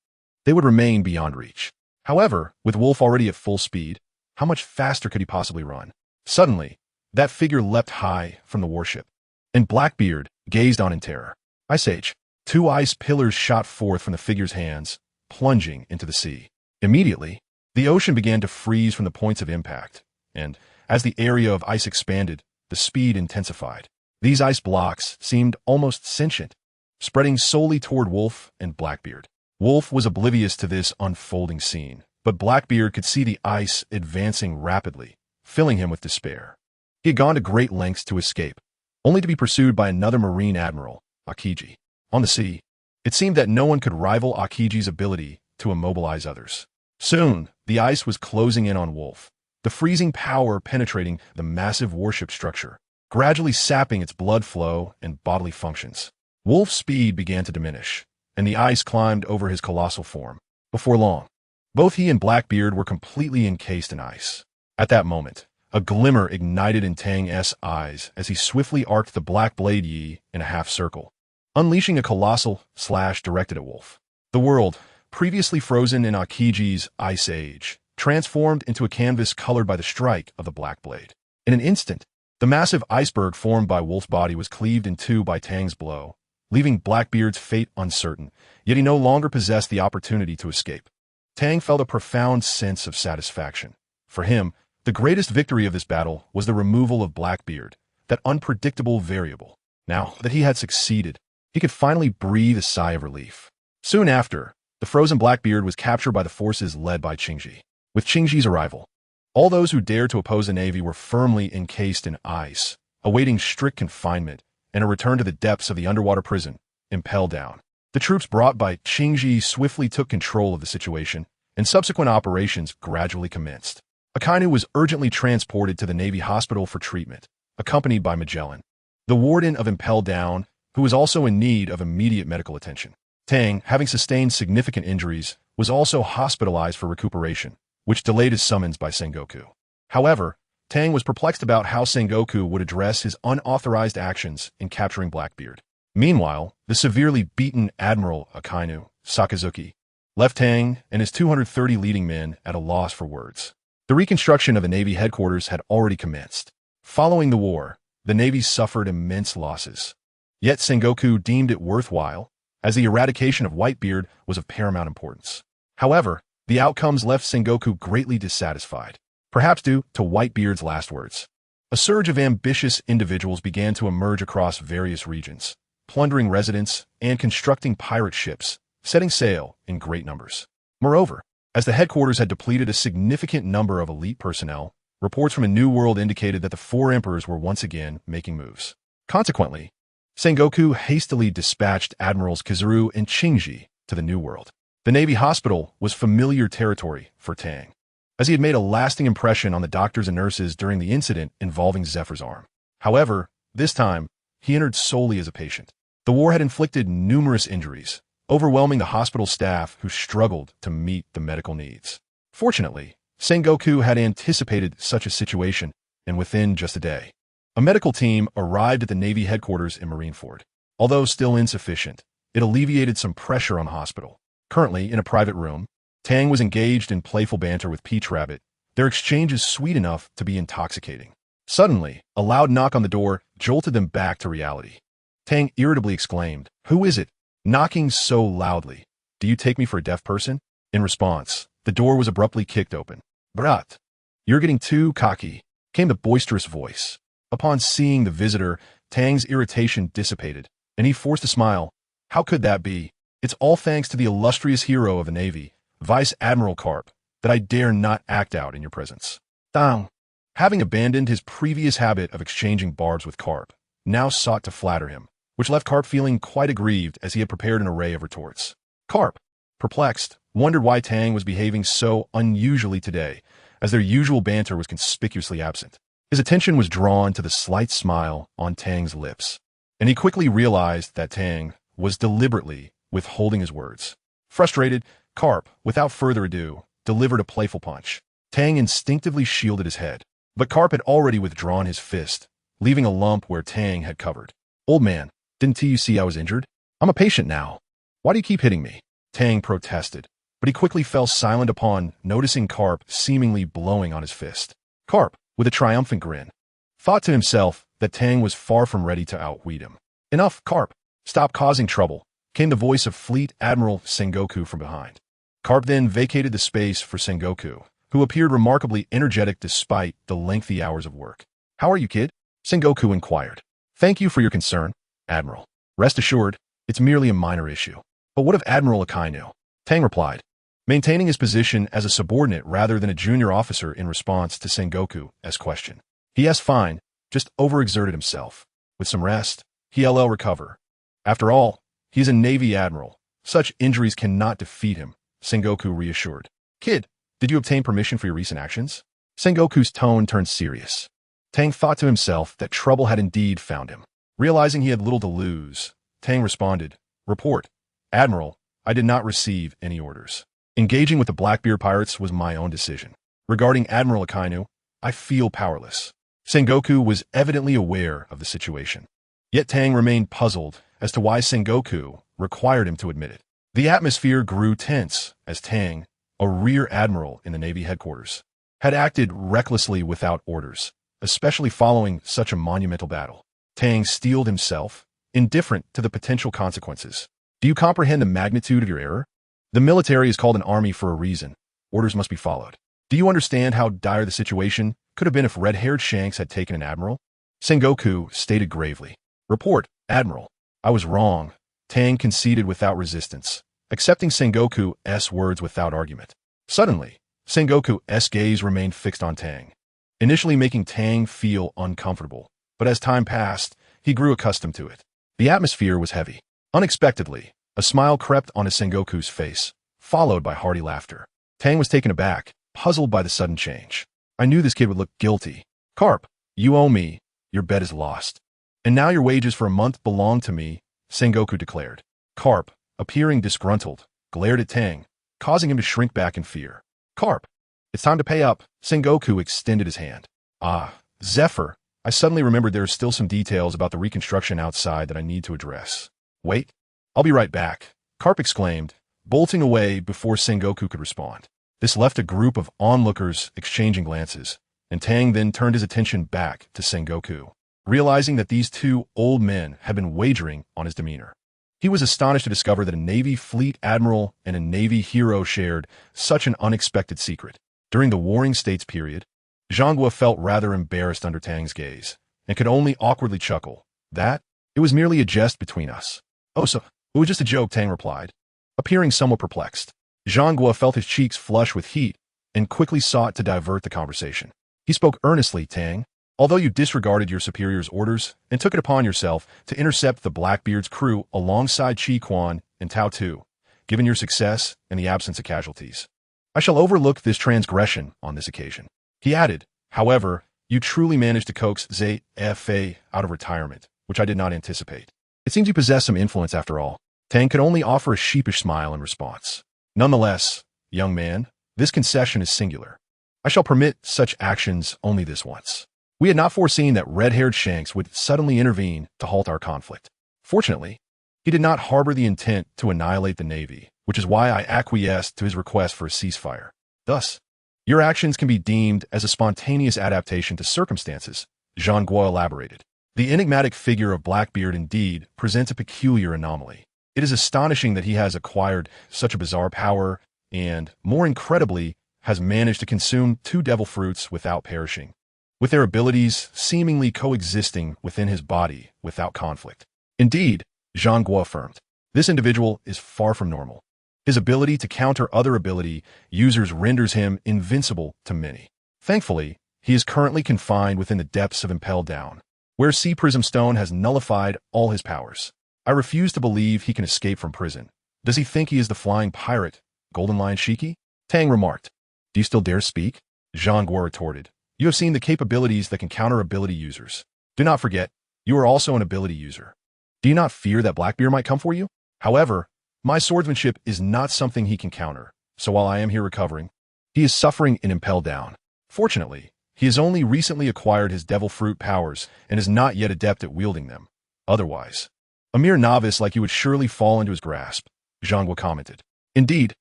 they would remain beyond reach. However, with Wolf already at full speed, how much faster could he possibly run? Suddenly, that figure leapt high from the warship, and Blackbeard gazed on in terror. Ice Age. Two ice pillars shot forth from the figure's hands, plunging into the sea. Immediately, the ocean began to freeze from the points of impact, and, as the area of ice expanded, the speed intensified. These ice blocks seemed almost sentient, spreading solely toward Wolf and Blackbeard. Wolf was oblivious to this unfolding scene, but Blackbeard could see the ice advancing rapidly, filling him with despair. He had gone to great lengths to escape, only to be pursued by another Marine admiral, Akiji. On the sea, it seemed that no one could rival Akiji's ability to immobilize others. Soon, the ice was closing in on Wolf, the freezing power penetrating the massive warship structure, gradually sapping its blood flow and bodily functions. Wolf's speed began to diminish, and the ice climbed over his colossal form. Before long, both he and Blackbeard were completely encased in ice. At that moment, a glimmer ignited in Tang's eyes as he swiftly arced the black blade Yi in a half-circle, unleashing a colossal slash directed at Wolf. The world, previously frozen in Akiji's ice age, transformed into a canvas colored by the strike of the black blade. In an instant, the massive iceberg formed by Wolf's body was cleaved in two by Tang's blow, leaving Blackbeard's fate uncertain, yet he no longer possessed the opportunity to escape. Tang felt a profound sense of satisfaction. For him, the greatest victory of this battle was the removal of Blackbeard, that unpredictable variable. Now that he had succeeded, he could finally breathe a sigh of relief. Soon after, the frozen Blackbeard was captured by the forces led by Qingji. With Qingji's arrival, all those who dared to oppose the Navy were firmly encased in ice, awaiting strict confinement and a return to the depths of the underwater prison, impelled down. The troops brought by Qingji swiftly took control of the situation, and subsequent operations gradually commenced. Akainu was urgently transported to the Navy hospital for treatment, accompanied by Magellan, the warden of Impel Down, who was also in need of immediate medical attention. Tang, having sustained significant injuries, was also hospitalized for recuperation, which delayed his summons by Sengoku. However, Tang was perplexed about how Sengoku would address his unauthorized actions in capturing Blackbeard. Meanwhile, the severely beaten Admiral Akainu, Sakazuki, left Tang and his 230 leading men at a loss for words. The reconstruction of the Navy headquarters had already commenced. Following the war, the Navy suffered immense losses. Yet Sengoku deemed it worthwhile, as the eradication of Whitebeard was of paramount importance. However, the outcomes left Sengoku greatly dissatisfied, perhaps due to Whitebeard's last words. A surge of ambitious individuals began to emerge across various regions, plundering residents and constructing pirate ships, setting sail in great numbers. Moreover, as the headquarters had depleted a significant number of elite personnel, reports from a New World indicated that the four emperors were once again making moves. Consequently, Sengoku hastily dispatched Admirals Kizuru and Qingji to the New World. The Navy hospital was familiar territory for Tang, as he had made a lasting impression on the doctors and nurses during the incident involving Zephyr's arm. However, this time, he entered solely as a patient. The war had inflicted numerous injuries, overwhelming the hospital staff who struggled to meet the medical needs. Fortunately, Sengoku had anticipated such a situation, and within just a day, a medical team arrived at the Navy headquarters in Marineford. Although still insufficient, it alleviated some pressure on the hospital. Currently, in a private room, Tang was engaged in playful banter with Peach Rabbit, their exchange is sweet enough to be intoxicating. Suddenly, a loud knock on the door jolted them back to reality. Tang irritably exclaimed, "Who is it, knocking so loudly? Do you take me for a deaf person?" In response, the door was abruptly kicked open. "Brat, you're getting too cocky," came the boisterous voice. Upon seeing the visitor, Tang's irritation dissipated, and he forced a smile. "How could that be? It's all thanks to the illustrious hero of the Navy, Vice Admiral Carp, that I dare not act out in your presence." Tang, having abandoned his previous habit of exchanging barbs with Carp, now sought to flatter him, which left Carp feeling quite aggrieved as he had prepared an array of retorts. Carp, perplexed, wondered why Tang was behaving so unusually today, as their usual banter was conspicuously absent. His attention was drawn to the slight smile on Tang's lips, and he quickly realized that Tang was deliberately withholding his words. Frustrated, Carp, without further ado, delivered a playful punch. Tang instinctively shielded his head, but Carp had already withdrawn his fist, leaving a lump where Tang had covered. "Old man, didn't you see I was injured? I'm a patient now. Why do you keep hitting me?" Tang protested, but he quickly fell silent upon noticing Carp seemingly blowing on his fist. Carp, with a triumphant grin, thought to himself that Tang was far from ready to outwit him. "Enough, Carp. Stop causing trouble," came the voice of Fleet Admiral Sengoku from behind. Carp then vacated the space for Sengoku, who appeared remarkably energetic despite the lengthy hours of work. "How are you, kid?" Sengoku inquired. "Thank you for your concern, Admiral. Rest assured, it's merely a minor issue." "But what of Admiral Akainu?" Tang replied, maintaining his position as a subordinate rather than a junior officer in response to Sengoku's question. "He fine, just overexerted himself. With some rest, he'll recover. After all, he's a Navy admiral. Such injuries cannot defeat him," Sengoku reassured. "Kid, did you obtain permission for your recent actions?" Sengoku's tone turned serious. Tang thought to himself that trouble had indeed found him. Realizing he had little to lose, Tang responded, "Report. Admiral, I did not receive any orders. Engaging with the Blackbeard pirates was my own decision. Regarding Admiral Akainu, I feel powerless." Sengoku was evidently aware of the situation. Yet Tang remained puzzled as to why Sengoku required him to admit it. The atmosphere grew tense as Tang, a rear admiral in the Navy headquarters, had acted recklessly without orders, especially following such a monumental battle. Tang steeled himself, indifferent to the potential consequences. "Do you comprehend the magnitude of your error? The military is called an army for a reason. Orders must be followed. Do you understand how dire the situation could have been if red-haired Shanks had taken an admiral?" Sengoku stated gravely. "Report, Admiral. I was wrong." Tang conceded without resistance, accepting Sengoku's words without argument. Suddenly, Sengoku's gaze remained fixed on Tang, initially making Tang feel uncomfortable, but as time passed, he grew accustomed to it. The atmosphere was heavy. Unexpectedly, a smile crept onto Sengoku's face, followed by hearty laughter. Tang was taken aback, puzzled by the sudden change. "I knew this kid would look guilty. Carp, you owe me. Your bet is lost. And now your wages for a month belong to me," Sengoku declared. Carp, appearing disgruntled, glared at Tang, causing him to shrink back in fear. "Carp, it's time to pay up." Sengoku extended his hand. "Ah, Zephyr, I suddenly remembered there are still some details about the reconstruction outside that I need to address." "Wait, I'll be right back," Carp exclaimed, bolting away before Sengoku could respond. This left a group of onlookers exchanging glances, and Tang then turned his attention back to Sengoku, realizing that these two old men had been wagering on his demeanor. He was astonished to discover that a Navy fleet admiral and a Navy hero shared such an unexpected secret. During the Warring States period, Zhanghua felt rather embarrassed under Tang's gaze, and could only awkwardly chuckle. "That? It was merely a jest between us." "Oh, so it was just a joke," Tang replied, appearing somewhat perplexed. Zhanghua felt his cheeks flush with heat and quickly sought to divert the conversation. He spoke earnestly, "Tang, although you disregarded your superior's orders and took it upon yourself to intercept the Blackbeard's crew alongside Chi Quan and Tao Tu, given your success and the absence of casualties, I shall overlook this transgression on this occasion." He added, "However, you truly managed to coax ZFA out of retirement, which I did not anticipate. It seems you possess some influence after all." Tang could only offer a sheepish smile in response. "Nonetheless, young man, this concession is singular. I shall permit such actions only this once. We had not foreseen that red-haired Shanks would suddenly intervene to halt our conflict. Fortunately, he did not harbor the intent to annihilate the Navy, which is why I acquiesced to his request for a ceasefire. Thus, your actions can be deemed as a spontaneous adaptation to circumstances," Zhanghua elaborated. "The enigmatic figure of Blackbeard indeed presents a peculiar anomaly. It is astonishing that he has acquired such a bizarre power and, more incredibly, has managed to consume 2 devil fruits without perishing, with their abilities seemingly coexisting within his body without conflict. Indeed," Zhanghua affirmed, "this individual is far from normal. His ability to counter other ability users renders him invincible to many. Thankfully, he is currently confined within the depths of Impel Down, where Sea Prism Stone has nullified all his powers. I refuse to believe he can escape from prison. Does he think he is the flying pirate, Golden Lion Shiki?" Tang remarked. "Do you still dare speak?" Zhanghua retorted. "You have seen the capabilities that can counter ability users. Do not forget, you are also an ability user. Do you not fear that Blackbeard might come for you? However, my swordsmanship is not something he can counter, so while I am here recovering, he is suffering in Impel Down. Fortunately, he has only recently acquired his devil fruit powers and is not yet adept at wielding them. Otherwise, a mere novice like you would surely fall into his grasp," Zhanghua commented. Indeed,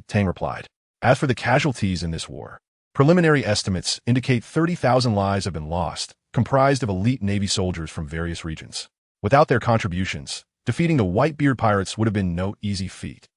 Tang replied. "As for the casualties in this war, preliminary estimates indicate 30,000 lives have been lost, comprised of elite Navy soldiers from various regions. Without their contributions, defeating the Whitebeard pirates would have been no easy feat.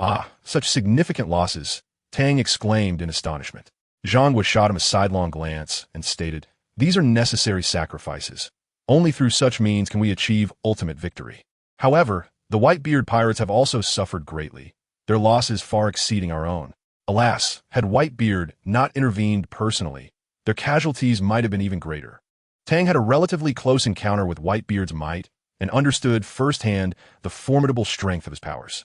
Ah, such significant losses, Tang exclaimed in astonishment. Zhang shot him a sidelong glance and stated, "These are necessary sacrifices. Only through such means can we achieve ultimate victory. However, the Whitebeard pirates have also suffered greatly, their losses far exceeding our own. Alas, had Whitebeard not intervened personally, their casualties might have been even greater." Tang had a relatively close encounter with Whitebeard's might and understood firsthand the formidable strength of his powers.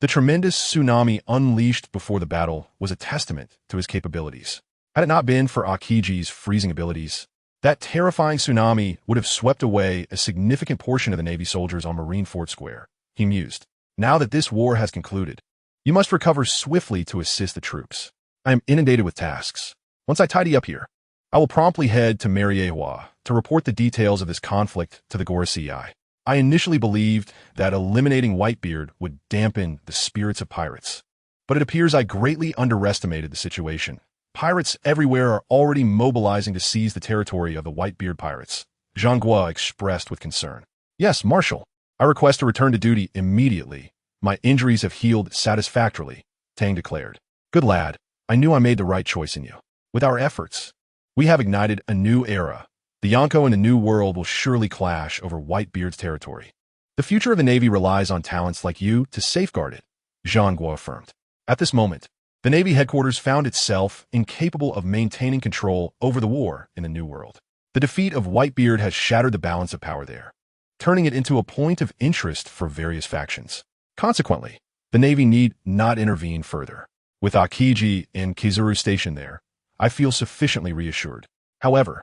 The tremendous tsunami unleashed before the battle was a testament to his capabilities. Had it not been for Akiji's freezing abilities, that terrifying tsunami would have swept away a significant portion of the Navy soldiers on Marineford Square, he mused. Now that this war has concluded, you must recover swiftly to assist the troops. I am inundated with tasks. Once I tidy up here, I will promptly head to Mariehua to report the details of this conflict to the Gorosei. I initially believed that eliminating Whitebeard would dampen the spirits of pirates, but it appears I greatly underestimated the situation. Pirates everywhere are already mobilizing to seize the territory of the Whitebeard pirates, Zhang Guo expressed with concern. Yes, Marshal. I request to return to duty immediately. My injuries have healed satisfactorily, Tang declared. Good lad, I knew I made the right choice in you. With our efforts, we have ignited a new era. The Yonko and the New World will surely clash over Whitebeard's territory. The future of the Navy relies on talents like you to safeguard it, Zhang Guo affirmed. At this moment, the Navy headquarters found itself incapable of maintaining control over the war in the New World. The defeat of Whitebeard has shattered the balance of power there, turning it into a point of interest for various factions. Consequently, the Navy need not intervene further. With Akiji and Kizuru stationed there, I feel sufficiently reassured. However,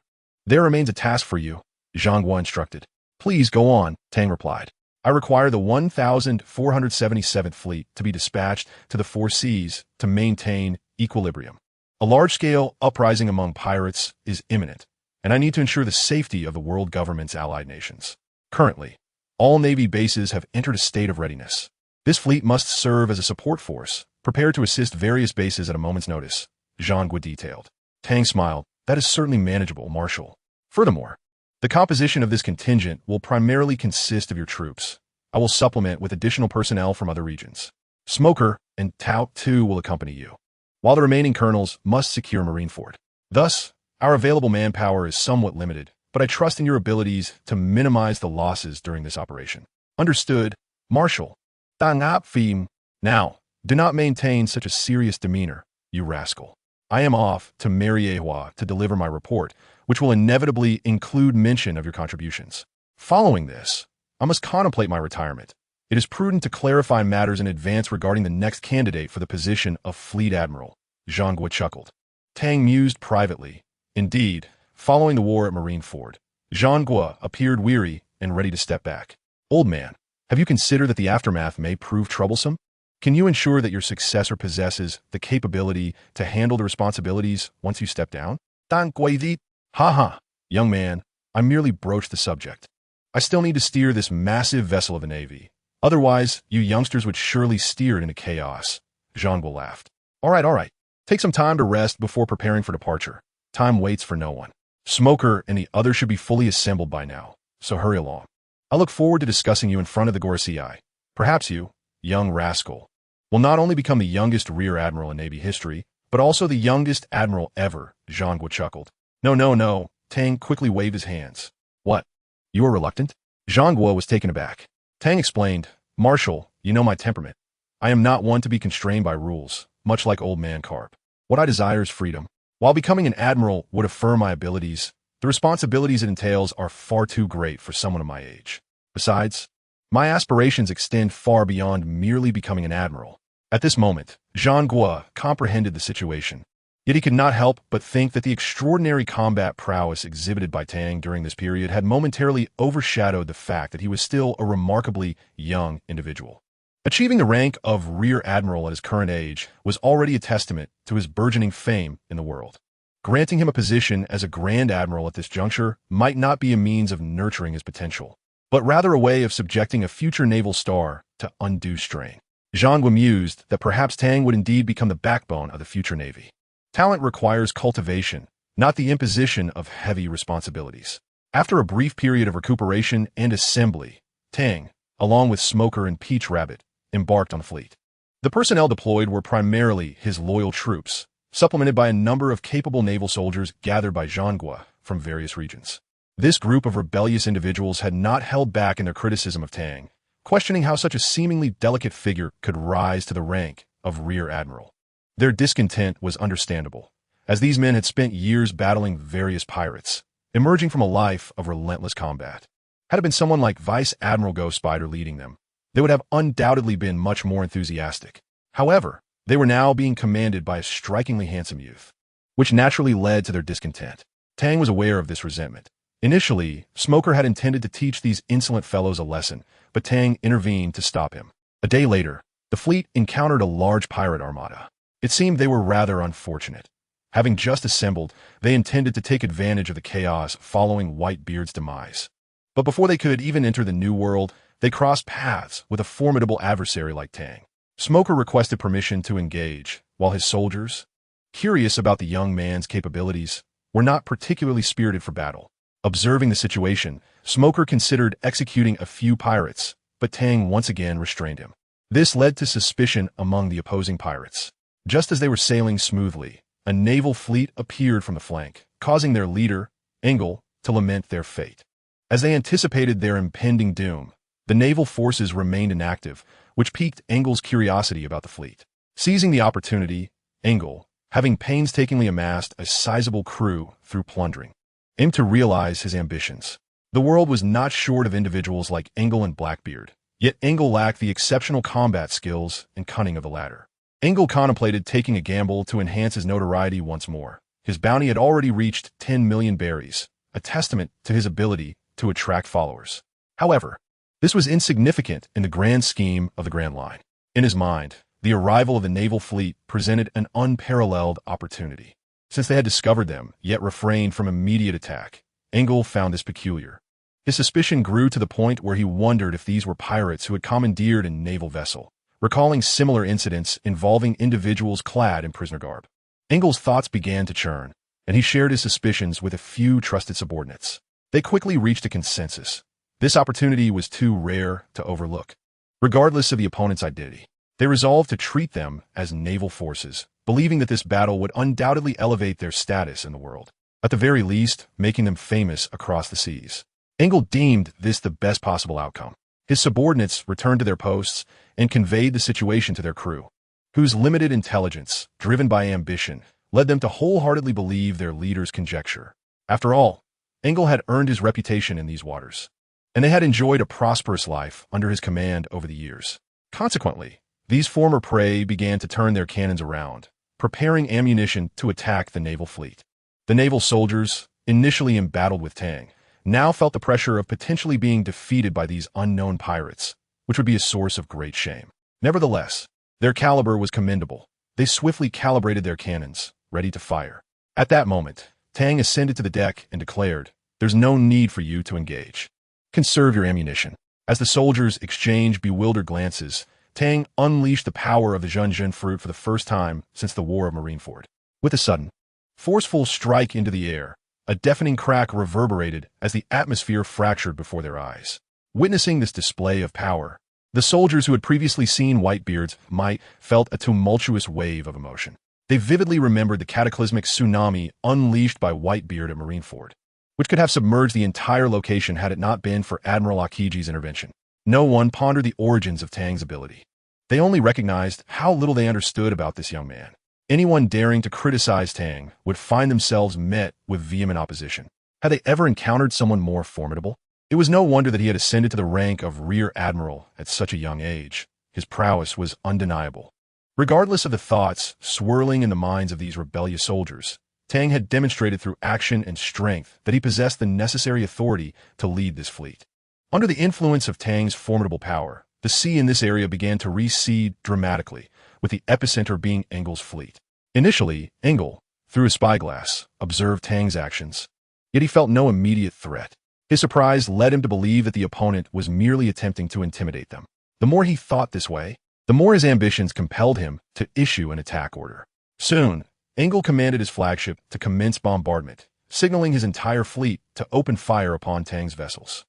there remains a task for you, Zhang Guo instructed. Please go on, Tang replied. I require the 1,477th Fleet to be dispatched to the Four Seas to maintain equilibrium. A large-scale uprising among pirates is imminent, and I need to ensure the safety of the world government's allied nations. Currently, all Navy bases have entered a state of readiness. This fleet must serve as a support force, prepared to assist various bases at a moment's notice, Zhang Guo detailed. Tang smiled. That is certainly manageable, Marshal. Furthermore, the composition of this contingent will primarily consist of your troops. I will supplement with additional personnel from other regions. Smoker and Tao too will accompany you, while the remaining colonels must secure Marineford. Thus, our available manpower is somewhat limited, but I trust in your abilities to minimize the losses during this operation. Understood, Marshal. Now, do not maintain such a serious demeanor, you rascal. I am off to Mariehua to deliver my report, which will inevitably include mention of your contributions. Following this, I must contemplate my retirement. It is prudent to clarify matters in advance regarding the next candidate for the position of Fleet Admiral, Zhang Guo chuckled. Tang mused privately. Indeed, following the war at Marineford, Zhang Guo appeared weary and ready to step back. Old man, have you considered that the aftermath may prove troublesome? Can you ensure that your successor possesses the capability to handle the responsibilities once you step down? Ha, young man, I merely broached the subject. I still need to steer this massive vessel of the Navy. Otherwise, you youngsters would surely steer it into chaos. Zhang Guo laughed. All right. Take some time to rest before preparing for departure. Time waits for no one. Smoker and the others should be fully assembled by now, so hurry along. I look forward to discussing you in front of the Gorosei. Perhaps you, young rascal, will not only become the youngest rear admiral in Navy history, but also the youngest admiral ever, Zhang Guo chuckled. No, Tang quickly waved his hands. What? You are reluctant? Zhang Guo was taken aback. Tang explained, Marshal, you know my temperament. I am not one to be constrained by rules, much like old man Carp. What I desire is freedom. While becoming an admiral would affirm my abilities, the responsibilities it entails are far too great for someone of my age. Besides, my aspirations extend far beyond merely becoming an admiral. At this moment, Zhang Guo comprehended the situation. Yet he could not help but think that the extraordinary combat prowess exhibited by Tang during this period had momentarily overshadowed the fact that he was still a remarkably young individual. Achieving the rank of Rear Admiral at his current age was already a testament to his burgeoning fame in the world. Granting him a position as a Grand Admiral at this juncture might not be a means of nurturing his potential, but rather a way of subjecting a future naval star to undue strain. Zhang Guo mused that perhaps Tang would indeed become the backbone of the future Navy. Talent requires cultivation, not the imposition of heavy responsibilities. After a brief period of recuperation and assembly, Tang, along with Smoker and Peach Rabbit, embarked on the fleet. The personnel deployed were primarily his loyal troops, supplemented by a number of capable naval soldiers gathered by Zhangguo from various regions. This group of rebellious individuals had not held back in their criticism of Tang, questioning how such a seemingly delicate figure could rise to the rank of Rear Admiral. Their discontent was understandable, as these men had spent years battling various pirates, emerging from a life of relentless combat. Had it been someone like Vice Admiral Ghost Spider leading them, they would have undoubtedly been much more enthusiastic. However, they were now being commanded by a strikingly handsome youth, which naturally led to their discontent. Tang was aware of this resentment. Initially, Smoker had intended to teach these insolent fellows a lesson, but Tang intervened to stop him. A day later, the fleet encountered a large pirate armada. It seemed they were rather unfortunate. Having just assembled, they intended to take advantage of the chaos following Whitebeard's demise. But before they could even enter the New World, they crossed paths with a formidable adversary like Tang. Smoker requested permission to engage, while his soldiers, curious about the young man's capabilities, were not particularly spirited for battle. Observing the situation, Smoker considered executing a few pirates, but Tang once again restrained him. This led to suspicion among the opposing pirates. Just as they were sailing smoothly, a naval fleet appeared from the flank, causing their leader, Engel, to lament their fate. As they anticipated their impending doom, the naval forces remained inactive, which piqued Engel's curiosity about the fleet. Seizing the opportunity, Engel, having painstakingly amassed a sizable crew through plundering, aimed to realize his ambitions. The world was not short of individuals like Engel and Blackbeard, yet Engel lacked the exceptional combat skills and cunning of the latter. Engel contemplated taking a gamble to enhance his notoriety once more. His bounty had already reached 10 million berries, a testament to his ability to attract followers. However, this was insignificant in the grand scheme of the Grand Line. In his mind, the arrival of the naval fleet presented an unparalleled opportunity. Since they had discovered them, yet refrained from immediate attack, Engel found this peculiar. His suspicion grew to the point where he wondered if these were pirates who had commandeered a naval vessel, recalling similar incidents involving individuals clad in prisoner garb. Engel's thoughts began to churn, and he shared his suspicions with a few trusted subordinates. They quickly reached a consensus. This opportunity was too rare to overlook. Regardless of the opponent's identity, they resolved to treat them as naval forces, believing that this battle would undoubtedly elevate their status in the world, at the very least, making them famous across the seas. Engel deemed this the best possible outcome. His subordinates returned to their posts and conveyed the situation to their crew, whose limited intelligence, driven by ambition, led them to wholeheartedly believe their leader's conjecture. After all, Engel had earned his reputation in these waters, and they had enjoyed a prosperous life under his command over the years. Consequently, these former prey began to turn their cannons around, preparing ammunition to attack the naval fleet. The naval soldiers, initially embattled with Tang, now felt the pressure of potentially being defeated by these unknown pirates, which would be a source of great shame. Nevertheless, their caliber was commendable. They swiftly calibrated their cannons, ready to fire. At that moment, Tang ascended to the deck and declared, "There's no need for you to engage. Conserve your ammunition." As the soldiers exchanged bewildered glances, Tang unleashed the power of the Zhenzhen fruit for the first time since the War of Marineford. With a sudden, forceful strike into the air, a deafening crack reverberated as the atmosphere fractured before their eyes. Witnessing this display of power, the soldiers who had previously seen Whitebeard's might felt a tumultuous wave of emotion. They vividly remembered the cataclysmic tsunami unleashed by Whitebeard at Marineford, which could have submerged the entire location had it not been for Admiral Akiji's intervention. No one pondered the origins of Tang's ability. They only recognized how little they understood about this young man. Anyone daring to criticize Tang would find themselves met with vehement opposition. Had they ever encountered someone more formidable? It was no wonder that he had ascended to the rank of Rear Admiral at such a young age. His prowess was undeniable. Regardless of the thoughts swirling in the minds of these rebellious soldiers, Tang had demonstrated through action and strength that he possessed the necessary authority to lead this fleet. Under the influence of Tang's formidable power, the sea in this area began to recede dramatically, with the epicenter being Engel's fleet. Initially, Engel, through his spyglass, observed Tang's actions, yet he felt no immediate threat. His surprise led him to believe that the opponent was merely attempting to intimidate them. The more he thought this way, the more his ambitions compelled him to issue an attack order. Soon, Engel commanded his flagship to commence bombardment, signaling his entire fleet to open fire upon Tang's vessels.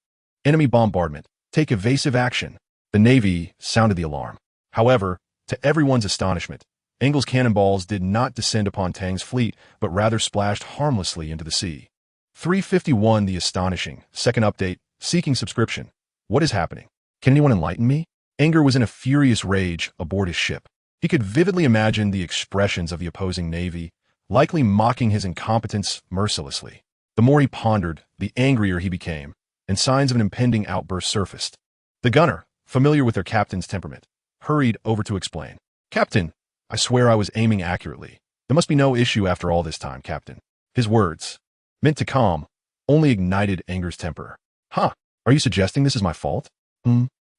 "Enemy bombardment. Take evasive action." The Navy sounded the alarm. However, To everyone's astonishment, Engel's cannonballs did not descend upon Tang's fleet, but rather splashed harmlessly into the sea. 351 The Astonishing. Second update. Seeking subscription. What is happening? Can anyone enlighten me? Engel was in a furious rage aboard his ship. He could vividly imagine the expressions of the opposing navy, likely mocking his incompetence mercilessly. The more he pondered, the angrier he became, and signs of an impending outburst surfaced. The gunner, familiar with their captain's temperament, hurried over to explain. Captain, I swear I was aiming accurately. There must be no issue after all this time, Captain. His words, meant to calm, only ignited Enger's temper. Huh, are you suggesting this is my fault?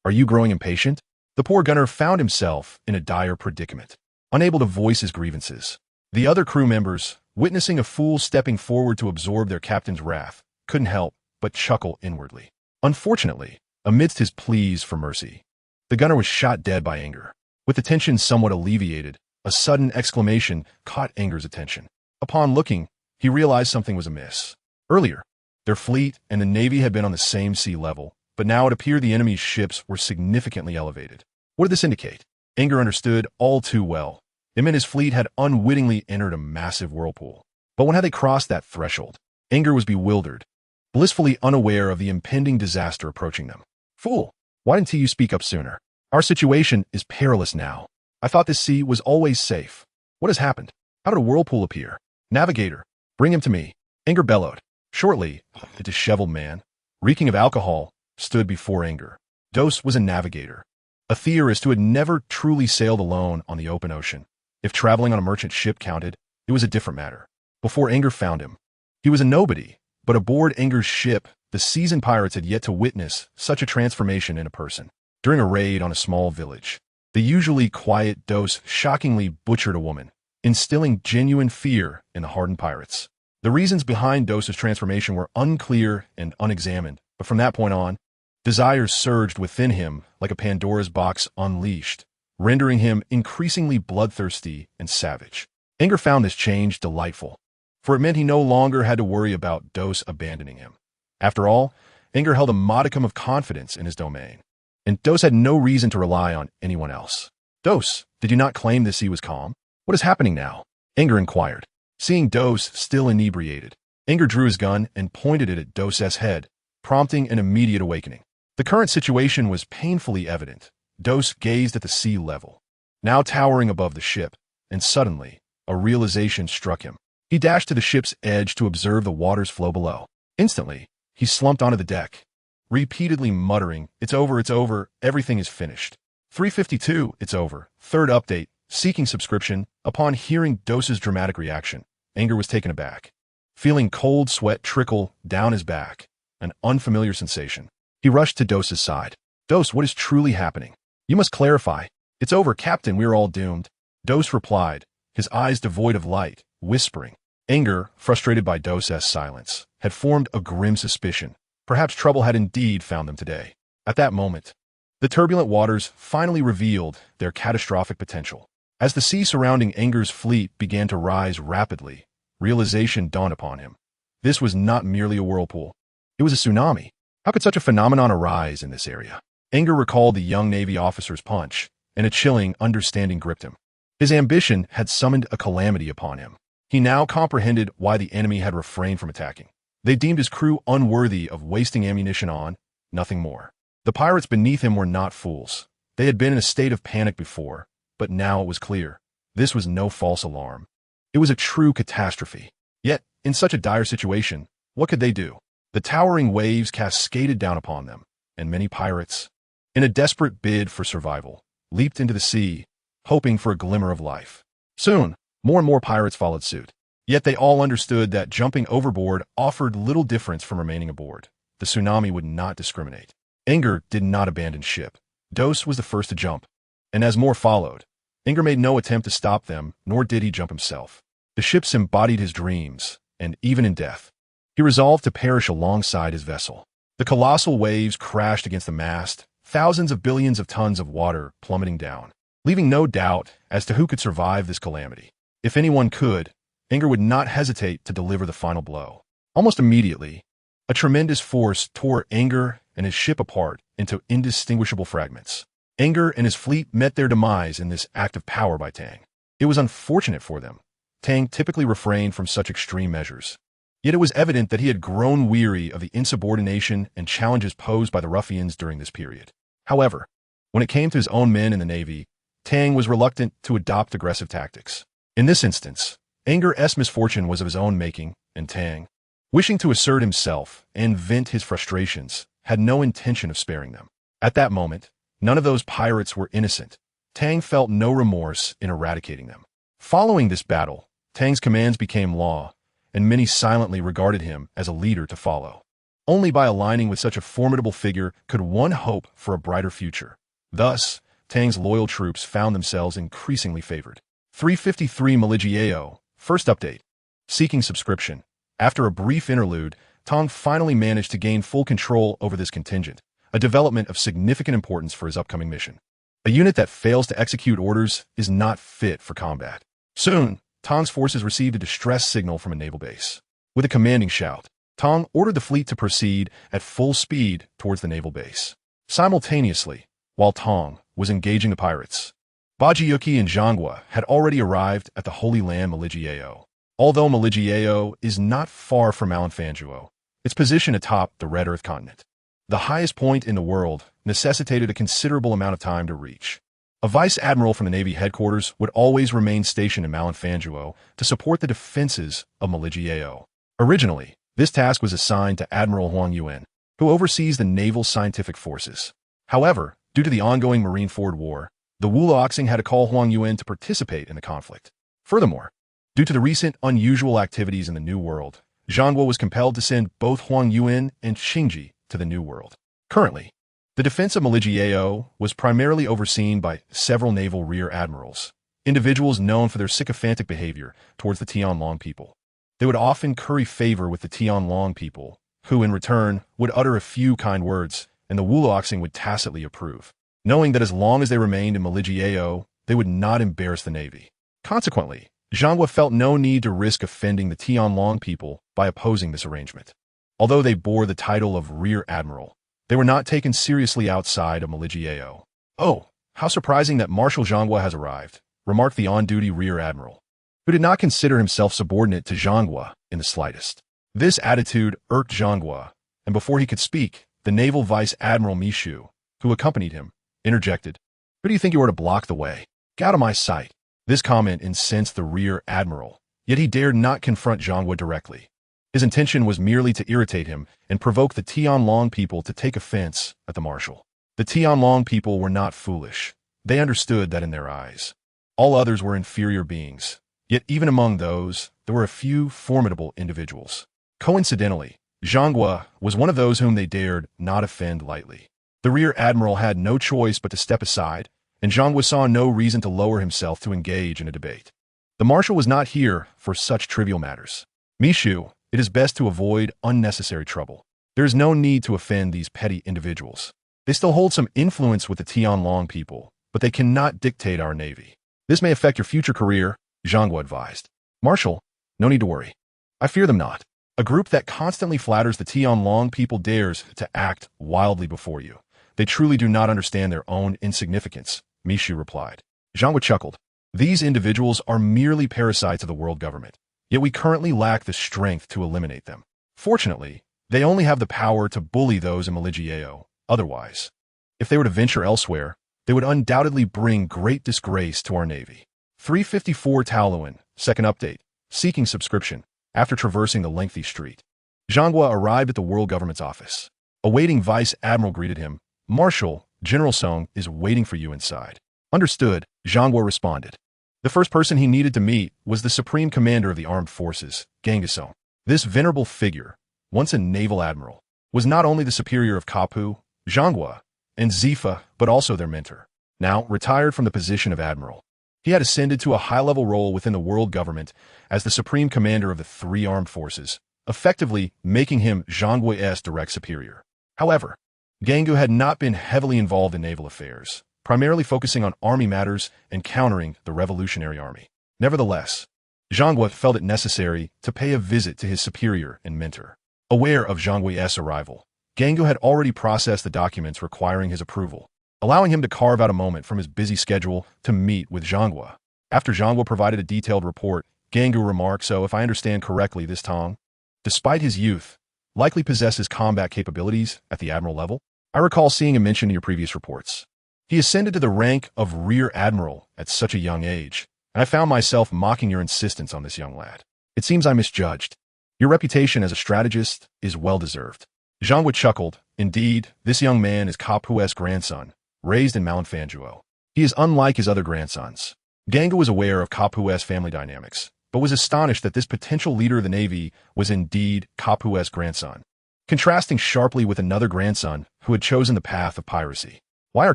Are you growing impatient? The poor gunner found himself in a dire predicament, unable to voice his grievances. The other crew members, witnessing a fool stepping forward to absorb their captain's wrath, couldn't help but chuckle inwardly. Unfortunately, amidst his pleas for mercy, the gunner was shot dead by Enger. With the tension somewhat alleviated, a sudden exclamation caught Enger's attention. Upon looking, he realized something was amiss. Earlier, their fleet and the navy had been on the same sea level, but now it appeared the enemy's ships were significantly elevated. What did this indicate? Enger understood all too well. It meant his fleet had unwittingly entered a massive whirlpool. But when had they crossed that threshold? Enger was bewildered, blissfully unaware of the impending disaster approaching them. Fool, why didn't you speak up sooner? Our situation is perilous now. I thought this sea was always safe. What has happened? How did a whirlpool appear? Navigator, bring him to me. Enger bellowed. Shortly, a disheveled man, reeking of alcohol, stood before Enger. Dos was a navigator, a theorist who had never truly sailed alone on the open ocean. If traveling on a merchant ship counted, it was a different matter. Before Enger found him, he was a nobody, but aboard Enger's ship, the seasoned pirates had yet to witness such a transformation in a person. During a raid on a small village, the usually quiet Dos shockingly butchered a woman, instilling genuine fear in the hardened pirates. The reasons behind Dos's transformation were unclear and unexamined, but from that point on, desires surged within him like a Pandora's box unleashed, rendering him increasingly bloodthirsty and savage. Enger found this change delightful, for it meant he no longer had to worry about Dos abandoning him. After all, Enger held a modicum of confidence in his domain, and Dos had no reason to rely on anyone else. Dos, did you not claim the sea was calm? What is happening now? Enger inquired. Seeing Dos still inebriated, Enger drew his gun and pointed it at Dos's head, prompting an immediate awakening. The current situation was painfully evident. Dos gazed at the sea level, now towering above the ship, and suddenly, a realization struck him. He dashed to the ship's edge to observe the water's flow below. Instantly, he slumped onto the deck, repeatedly muttering, it's over, everything is finished. 352, it's over. Third update, seeking subscription. Upon hearing Dos's dramatic reaction, Enger was taken aback. Feeling cold sweat trickle down his back, an unfamiliar sensation, he rushed to Dos's side. Dos, what is truly happening? You must clarify. It's over, Captain, we are all doomed. Dos replied, his eyes devoid of light, whispering. Enger, frustrated by Dos's silence, had formed a grim suspicion. Perhaps trouble had indeed found them today. At that moment, the turbulent waters finally revealed their catastrophic potential. As the sea surrounding Enger's fleet began to rise rapidly, realization dawned upon him. This was not merely a whirlpool. It was a tsunami. How could such a phenomenon arise in this area? Enger recalled the young Navy officer's punch, and a chilling understanding gripped him. His ambition had summoned a calamity upon him. He now comprehended why the enemy had refrained from attacking. They deemed his crew unworthy of wasting ammunition on, nothing more. The pirates beneath him were not fools. They had been in a state of panic before, but now it was clear. This was no false alarm. It was a true catastrophe. Yet, in such a dire situation, what could they do? The towering waves cascaded down upon them, and many pirates, in a desperate bid for survival, leaped into the sea, hoping for a glimmer of life. Soon, more and more pirates followed suit. Yet they all understood that jumping overboard offered little difference from remaining aboard. The tsunami would not discriminate. Enger did not abandon ship. Dos was the first to jump, and as more followed, Enger made no attempt to stop them, nor did he jump himself. The ships embodied his dreams, and even in death, he resolved to perish alongside his vessel. The colossal waves crashed against the mast, thousands of billions of tons of water plummeting down, leaving no doubt as to who could survive this calamity. If anyone could, Enger would not hesitate to deliver the final blow. Almost immediately, a tremendous force tore Enger and his ship apart into indistinguishable fragments. Anger and his fleet met their demise in this act of power by Tang. It was unfortunate for them. Tang typically refrained from such extreme measures. Yet it was evident that he had grown weary of the insubordination and challenges posed by the ruffians during this period. However, when it came to his own men in the Navy, Tang was reluctant to adopt aggressive tactics. In this instance, Anger's misfortune was of his own making, and Tang, wishing to assert himself and vent his frustrations, had no intention of sparing them. At that moment, none of those pirates were innocent. Tang felt no remorse in eradicating them. Following this battle, Tang's commands became law, and many silently regarded him as a leader to follow. Only by aligning with such a formidable figure could one hope for a brighter future. Thus, Tang's loyal troops found themselves increasingly favored. 353 Maligieo, first update. Seeking subscription. After a brief interlude, Tang finally managed to gain full control over this contingent, a development of significant importance for his upcoming mission. A unit that fails to execute orders is not fit for combat. Soon, Tang's forces received a distress signal from a naval base. With a commanding shout, Tang ordered the fleet to proceed at full speed towards the naval base. Simultaneously, while Tang was engaging the pirates, Bajiyuki and Zhangwa had already arrived at the Holy Land Maligieo. Although Maligieo is not far from Malinfanjuo, its position atop the Red Earth continent, the highest point in the world, necessitated a considerable amount of time to reach. A vice admiral from the Navy headquarters would always remain stationed in Malinfanjuo to support the defenses of Maligieo. Originally, this task was assigned to Admiral Huang Yuan, who oversees the naval scientific forces. However, due to the ongoing Marine-Forward War, the Wulaoxing had to call Huang Yuan to participate in the conflict. Furthermore, due to the recent unusual activities in the New World, Zhangwa was compelled to send both Huang Yuan and Xingji to the New World. Currently, the defense of Maligieo was primarily overseen by several naval rear admirals, individuals known for their sycophantic behavior towards the Tianlong people. They would often curry favor with the Tianlong people, who in return would utter a few kind words, and the Wulaoxing would tacitly approve, knowing that as long as they remained in Maligieo, they would not embarrass the Navy. Consequently, Zhangwa felt no need to risk offending the Tianlong people by opposing this arrangement. Although they bore the title of Rear Admiral, they were not taken seriously outside of Maligieo. "Oh, how surprising that Marshal Zhangwa has arrived," remarked the on-duty Rear Admiral, who did not consider himself subordinate to Zhangwa in the slightest. This attitude irked Zhangwa, and before he could speak, the Naval Vice Admiral Mishu, who accompanied him, interjected, "Who do you think you are to block the way? Get out of my sight." This comment incensed the Rear Admiral, yet he dared not confront Zhangwa directly. His intention was merely to irritate him and provoke the Tianlong people to take offense at the Marshal. The Tianlong people were not foolish. They understood that in their eyes, all others were inferior beings. Yet even among those, there were a few formidable individuals. Coincidentally, Zhangwa was one of those whom they dared not offend lightly. The Rear Admiral had no choice but to step aside, and Zhangwa saw no reason to lower himself to engage in a debate. The Marshal was not here for such trivial matters. "Mishu, it is best to avoid unnecessary trouble. There is no need to offend these petty individuals. They still hold some influence with the Tianlong people, but they cannot dictate our Navy. This may affect your future career," Zhangwa advised. "Marshal, no need to worry. I fear them not. A group that constantly flatters the Tianlong people dares to act wildly before you. They truly do not understand their own insignificance," Mishu replied. Zhangwa chuckled. "These individuals are merely parasites of the world government, yet we currently lack the strength to eliminate them. Fortunately, they only have the power to bully those in Maligieo. Otherwise, if they were to venture elsewhere, they would undoubtedly bring great disgrace to our Navy." 354 Taoluan, second update. Seeking subscription. After traversing the lengthy street, Zhangwa arrived at the world government's office. A waiting vice admiral greeted him. "Marshal, General Song is waiting for you inside." "Understood," Zhangwa responded. The first person he needed to meet was the supreme commander of the armed forces, Gangasong. This venerable figure, once a naval admiral, was not only the superior of Kapu, Zhangwa, and Zifa, but also their mentor. Now, retired from the position of admiral, he had ascended to a high-level role within the world government as the supreme commander of the three armed forces, effectively making him Zhangwa's direct superior. However, Gangu had not been heavily involved in naval affairs, primarily focusing on army matters and countering the Revolutionary Army. Nevertheless, Zhangwa felt it necessary to pay a visit to his superior and mentor. Aware of Zhangwa's arrival, Gangu had already processed the documents requiring his approval. allowing him to carve out a moment from his busy schedule to meet with Zhanghua. After Zhanghua provided a detailed report, Gangu remarked, "So, if I understand correctly, this Tong, despite his youth, likely possesses combat capabilities at the admiral level? I recall seeing him mentioned in your previous reports. He ascended to the rank of Rear Admiral at such a young age, and I found myself mocking your insistence on this young lad. It seems I misjudged. Your reputation as a strategist is well-deserved." Zhanghua chuckled. "Indeed, this young man is Kapu's grandson, raised in Malanfanjuo. He is unlike his other grandsons." Gangu was aware of Kapu's family dynamics, but was astonished that this potential leader of the Navy was indeed Kapu's grandson, contrasting sharply with another grandson who had chosen the path of piracy. Why are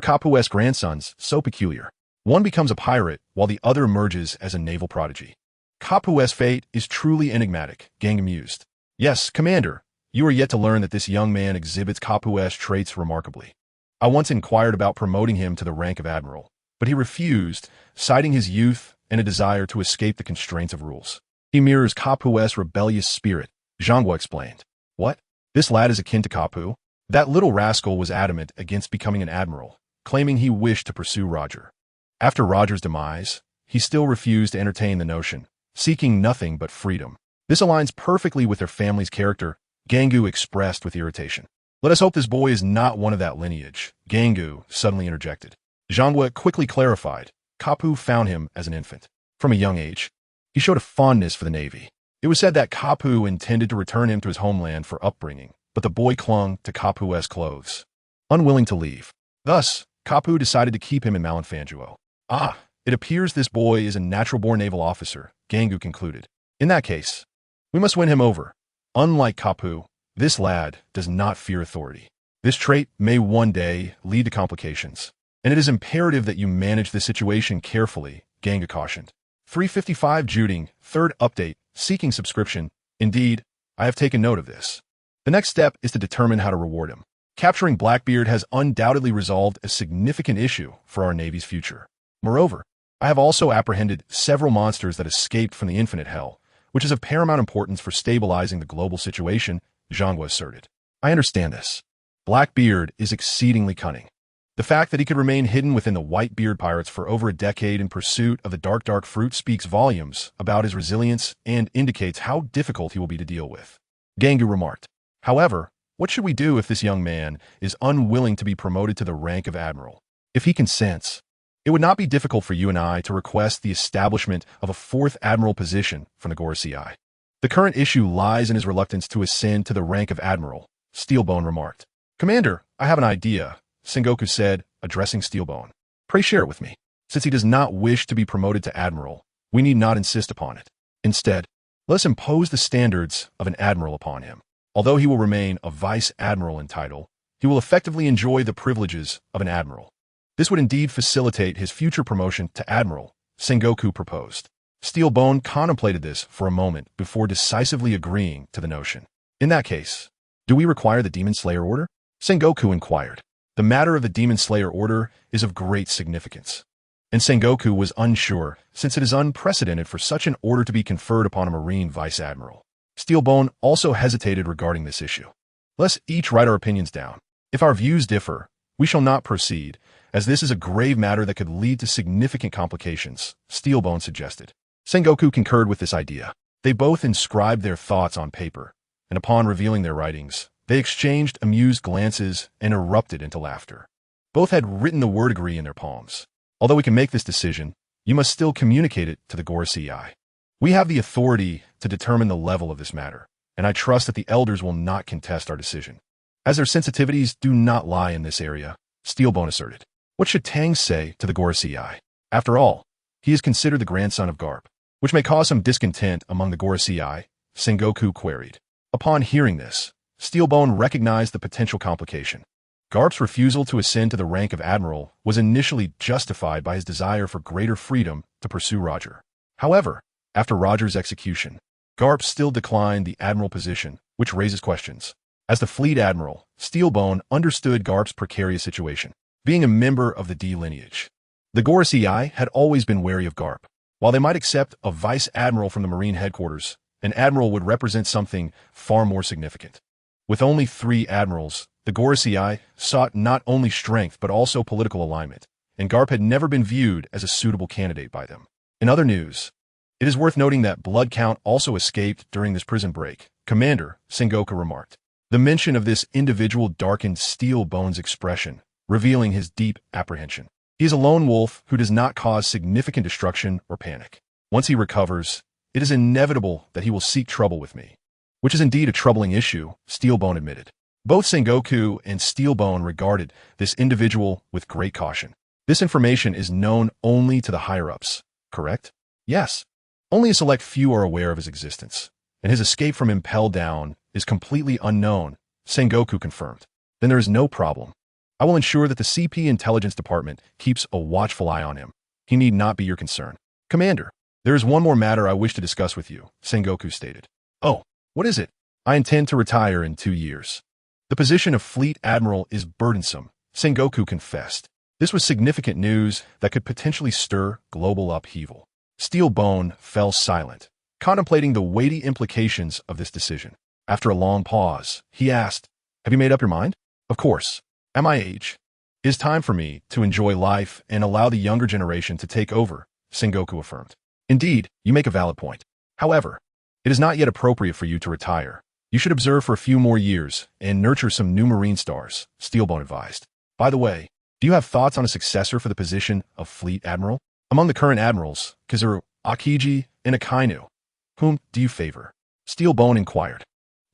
Kapu's grandsons so peculiar? One becomes a pirate, while the other emerges as a naval prodigy. Kapu's fate is truly enigmatic, Gangu mused. "Yes, Commander, you are yet to learn that this young man exhibits Kapu's traits remarkably. I once inquired about promoting him to the rank of admiral, but he refused, citing his youth and a desire to escape the constraints of rules. He mirrors Kapu's rebellious spirit," Zhanghua explained. "What? This lad is akin to Kapu?" That little rascal was adamant against becoming an admiral, claiming he wished to pursue Roger. After Roger's demise, he still refused to entertain the notion, seeking nothing but freedom. "This aligns perfectly with their family's character," Gangu expressed with irritation. "Let us hope this boy is not one of that lineage," Gangu suddenly interjected. Zhanghua quickly clarified, "Kapu found him as an infant. From a young age, he showed a fondness for the Navy. It was said that Kapu intended to return him to his homeland for upbringing, but the boy clung to Kapu's clothes, unwilling to leave. Thus, Kapu decided to keep him in Malanfanjuo." "Ah, it appears this boy is a natural-born naval officer," Gangu concluded. "In that case, we must win him over. Unlike Kapu, this lad does not fear authority. This trait may one day lead to complications, and it is imperative that you manage the situation carefully," Gangu cautioned. 355 Juding, third update, seeking subscription. "Indeed, I have taken note of this. The next step is to determine how to reward him. Capturing Blackbeard has undoubtedly resolved a significant issue for our Navy's future. Moreover, I have also apprehended several monsters that escaped from the Infinite Hell, which is of paramount importance for stabilizing the global situation," Zhanghua asserted. "I understand this. Blackbeard is exceedingly cunning. The fact that he could remain hidden within the Whitebeard pirates for over a decade in pursuit of the dark fruit speaks volumes about his resilience and indicates how difficult he will be to deal with," Gangu remarked. "However, what should we do if this young man is unwilling to be promoted to the rank of admiral? If he consents, it would not be difficult for you and I to request the establishment of a fourth admiral position from the Doriki. The current issue lies in his reluctance to ascend to the rank of admiral," Steelbone remarked. "Commander, I have an idea," Sengoku said, addressing Steelbone. "Pray share it with me. Since he does not wish to be promoted to admiral, we need not insist upon it. Instead, let us impose the standards of an admiral upon him. Although he will remain a vice admiral in title, he will effectively enjoy the privileges of an admiral. This would indeed facilitate his future promotion to admiral," Sengoku proposed. Steelbone contemplated this for a moment before decisively agreeing to the notion. "In that case, do we require the Demon Slayer Order?" Sengoku inquired. The matter of the Demon Slayer Order is of great significance, and Sengoku was unsure since it is unprecedented for such an order to be conferred upon a Marine Vice Admiral. Steelbone also hesitated regarding this issue. "Let's each write our opinions down. If our views differ, we shall not proceed, as this is a grave matter that could lead to significant complications," Steelbone suggested. Sengoku concurred with this idea. They both inscribed their thoughts on paper, and upon revealing their writings, they exchanged amused glances and erupted into laughter. Both had written the word "agree" in their palms. "Although we can make this decision, you must still communicate it to the Doriki. We have the authority to determine the level of this matter, and I trust that the elders will not contest our decision, as their sensitivities do not lie in this area," Steelbone asserted. "What should Tang say to the Doriki? After all, he is considered the grandson of Garp, which may cause some discontent among the Doriki," Sengoku queried. Upon hearing this, Steelbone recognized the potential complication. Garp's refusal to ascend to the rank of admiral was initially justified by his desire for greater freedom to pursue Roger. However, after Roger's execution, Garp still declined the admiral position, which raises questions. As the fleet admiral, Steelbone understood Garp's precarious situation. Being a member of the D lineage, the Doriki had always been wary of Garp. While they might accept a vice admiral from the Marine headquarters, an admiral would represent something far more significant. With only 3 admirals, The Gorosei sought not only strength but also political alignment, and Garp had never been viewed as a suitable candidate by them. In other news, it is worth noting that Blood Count also escaped during this prison break, Commander, Sengoku remarked. The mention of this individual darkened Steel Bone's expression, revealing his deep apprehension. He is a lone wolf who does not cause significant destruction or panic. Once he recovers, it is inevitable that he will seek trouble with me. Which is indeed a troubling issue, Steelbone admitted. Both Sengoku and Steelbone regarded this individual with great caution. This information is known only to the higher-ups, correct? Yes. Only a select few are aware of his existence, and his escape from Impel Down is completely unknown, Sengoku confirmed. Then there is no problem. I will ensure that the CP Intelligence Department keeps a watchful eye on him. He need not be your concern. Commander, there is one more matter I wish to discuss with you, Sengoku stated. Oh, what is it? I intend to retire in 2 years. The position of Fleet Admiral is burdensome, Sengoku confessed. This was significant news that could potentially stir global upheaval. Steelbone fell silent, contemplating the weighty implications of this decision. After a long pause, he asked, "Have you made up your mind?" "Of course. At my age, it is time for me to enjoy life and allow the younger generation to take over," Sengoku affirmed. "Indeed, you make a valid point. However, it is not yet appropriate for you to retire. You should observe for a few more years and nurture some new Marine stars," Steelbone advised. "By the way, do you have thoughts on a successor for the position of Fleet Admiral? Among the current admirals, Kizuru, Akiji, and Akainu, whom do you favor?" Steelbone inquired.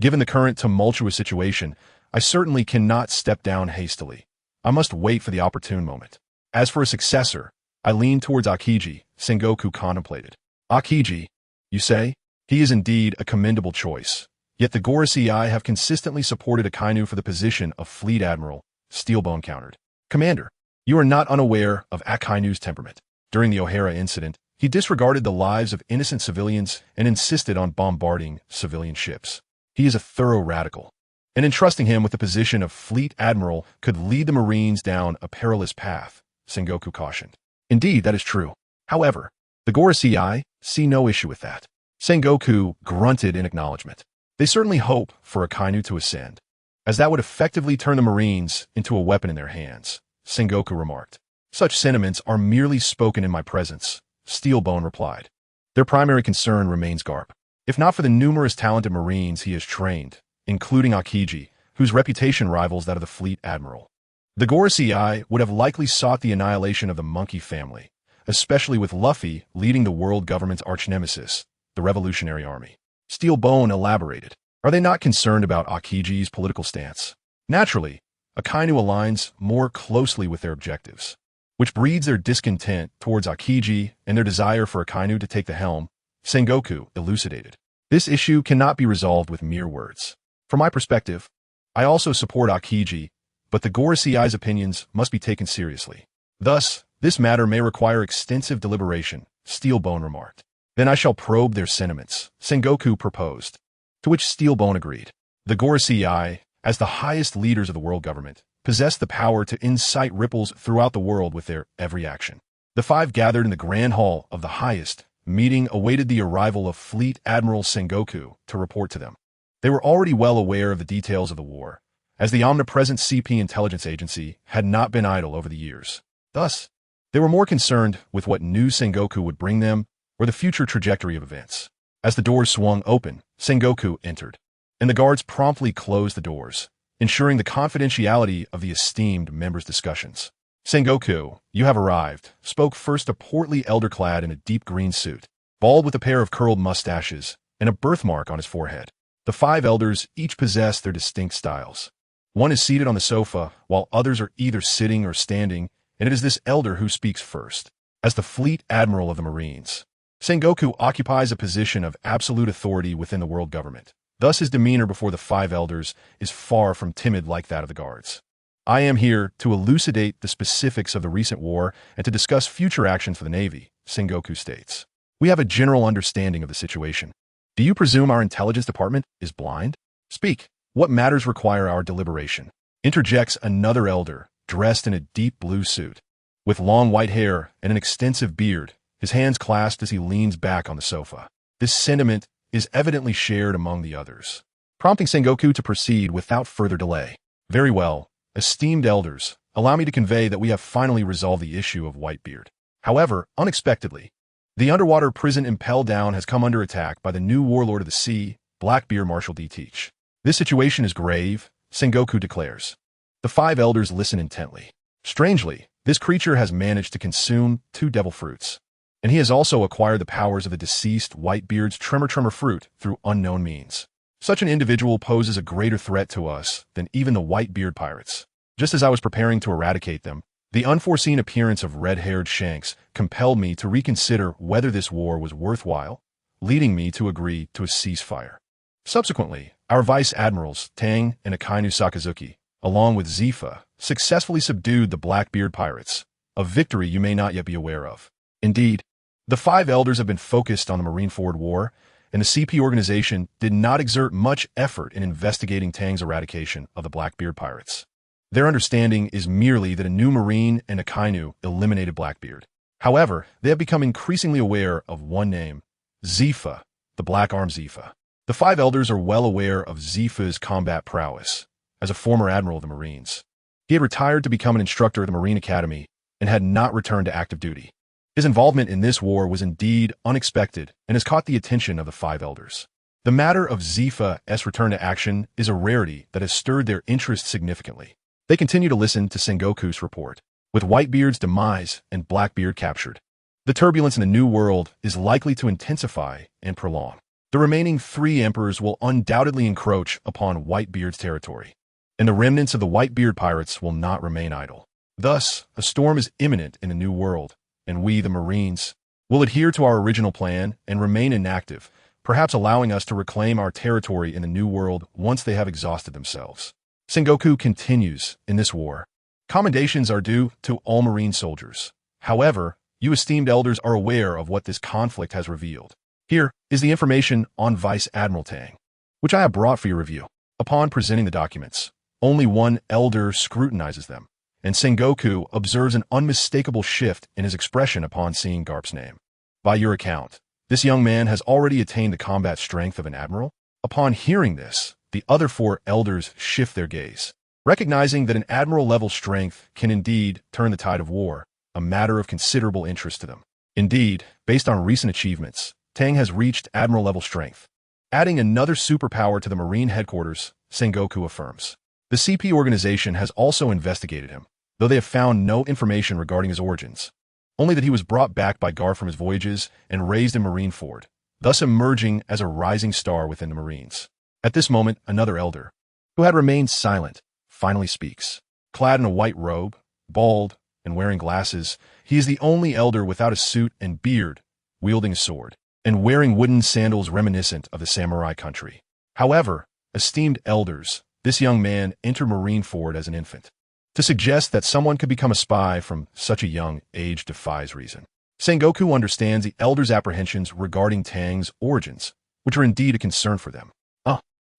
"Given the current tumultuous situation, I certainly cannot step down hastily. I must wait for the opportune moment. As for a successor, I lean towards Akiji," Sengoku contemplated. "Akiji, you say? He is indeed a commendable choice. Yet the Gorosei have consistently supported Akainu for the position of Fleet Admiral," Steelbone countered. "Commander, you are not unaware of Akainu's temperament. During the O'Hara incident, he disregarded the lives of innocent civilians and insisted on bombarding civilian ships. He is a thorough radical, and entrusting him with the position of Fleet Admiral could lead the Marines down a perilous path," Sengoku cautioned. "Indeed, that is true. However, the Gorosei see no issue with that." Sengoku grunted in acknowledgement. They certainly hope for Akainu to ascend, as that would effectively turn the Marines into a weapon in their hands, Sengoku remarked. "Such sentiments are merely spoken in my presence," Steelbone replied. "Their primary concern remains Garp. If not for the numerous talented Marines he has trained, including Akiji, whose reputation rivals that of the Fleet Admiral, the Gorosei would have likely sought the annihilation of the Monkey family, especially with Luffy leading the world government's arch-nemesis, the Revolutionary Army." Steelbone elaborated. "Are they not concerned about Akiji's political stance? Naturally, Akainu aligns more closely with their objectives, which breeds their discontent towards Akiji and their desire for Akainu to take the helm," Sengoku elucidated. "This issue cannot be resolved with mere words. From my perspective, I also support Akiji, but the Gorosei's opinions must be taken seriously. Thus, this matter may require extensive deliberation," Steelbone remarked. "Then I shall probe their sentiments," Sengoku proposed, to which Steelbone agreed. The Gorosei, as the highest leaders of the world government, possess the power to incite ripples throughout the world with their every action. The five gathered in the Grand Hall of the highest meeting awaited the arrival of Fleet Admiral Sengoku to report to them. They were already well aware of the details of the war, as the omnipresent CP intelligence agency had not been idle over the years. Thus, they were more concerned with what news Sengoku would bring them or the future trajectory of events. As the doors swung open, Sengoku entered, and the guards promptly closed the doors, ensuring the confidentiality of the esteemed members' discussions. "Sengoku, you have arrived," spoke first a portly elder clad in a deep green suit, bald with a pair of curled mustaches and a birthmark on his forehead. The five elders each possess their distinct styles. One is seated on the sofa, while others are either sitting or standing, and it is this elder who speaks first. As the Fleet Admiral of the Marines, Sengoku occupies a position of absolute authority within the world government. Thus his demeanor before the five elders is far from timid like that of the guards. "I am here to elucidate the specifics of the recent war and to discuss future action for the Navy," Sengoku states. "We have a general understanding of the situation. Do you presume our intelligence department is blind? Speak. What matters require our deliberation?" Interjects another elder, dressed in a deep blue suit, with long white hair and an extensive beard, his hands clasped as he leans back on the sofa. This sentiment is evidently shared among the others, prompting Sengoku to proceed without further delay. Very well. Esteemed elders, allow me to convey that we have finally resolved the issue of Whitebeard. However, unexpectedly, the underwater prison Impel Down has come under attack by the new warlord of the sea, Blackbeard Marshal D. Teach. This situation is grave, Sengoku declares. The five elders listen intently. Strangely, this creature has managed to consume 2 devil fruits, and he has also acquired the powers of the deceased Whitebeard's Tremor fruit through unknown means. Such an individual poses a greater threat to us than even the Whitebeard pirates. Just as I was preparing to eradicate them, the unforeseen appearance of red-haired Shanks compelled me to reconsider whether this war was worthwhile, leading me to agree to a ceasefire. Subsequently, our vice admirals, Tang and Akainu Sakazuki, along with Zifa, successfully subdued the Blackbeard pirates, a victory you may not yet be aware of. Indeed, the five elders have been focused on the Marineford War, and the CP organization did not exert much effort in investigating Tang's eradication of the Blackbeard pirates. Their understanding is merely that a new Marine and Akainu eliminated Blackbeard. However, they have become increasingly aware of one name, Zifa, the Black Arm Zifa. The five elders are well aware of Zifa's combat prowess as a former admiral of the Marines. He had retired to become an instructor at the Marine Academy and had not returned to active duty. His involvement in this war was indeed unexpected and has caught the attention of the five elders. The matter of Zifa's return to action is a rarity that has stirred their interest significantly. They continue to listen to Sengoku's report. With Whitebeard's demise and Blackbeard captured, the turbulence in the New World is likely to intensify and prolong. The remaining 3 emperors will undoubtedly encroach upon Whitebeard's territory, and the remnants of the Whitebeard pirates will not remain idle. Thus, a storm is imminent in the New World, and we, the Marines, will adhere to our original plan and remain inactive, perhaps allowing us to reclaim our territory in the New World once they have exhausted themselves. Sengoku continues in this war. Commendations are due to all Marine soldiers. However, you esteemed elders are aware of what this conflict has revealed. Here is the information on Vice Admiral Tang, which I have brought for your review. Upon presenting the documents, only one elder scrutinizes them, and Sengoku observes an unmistakable shift in his expression upon seeing Garp's name. By your account, this young man has already attained the combat strength of an admiral? Upon hearing this, the other 4 elders shift their gaze, recognizing that an admiral-level strength can indeed turn the tide of war, a matter of considerable interest to them. Indeed, based on recent achievements, Tang has reached admiral-level strength. Adding another superpower to the Marine headquarters, Sengoku affirms. The CP organization has also investigated him, though they have found no information regarding his origins, only that he was brought back by Garp from his voyages and raised in Marineford, thus emerging as a rising star within the Marines. At this moment, another elder, who had remained silent, finally speaks. Clad in a white robe, bald, and wearing glasses, he is the only elder without a suit and beard, wielding a sword, and wearing wooden sandals reminiscent of the samurai country. However, esteemed elders, this young man entered Marineford as an infant. To suggest that someone could become a spy from such a young age defies reason. Sengoku understands the elders' apprehensions regarding Tang's origins, which are indeed a concern for them.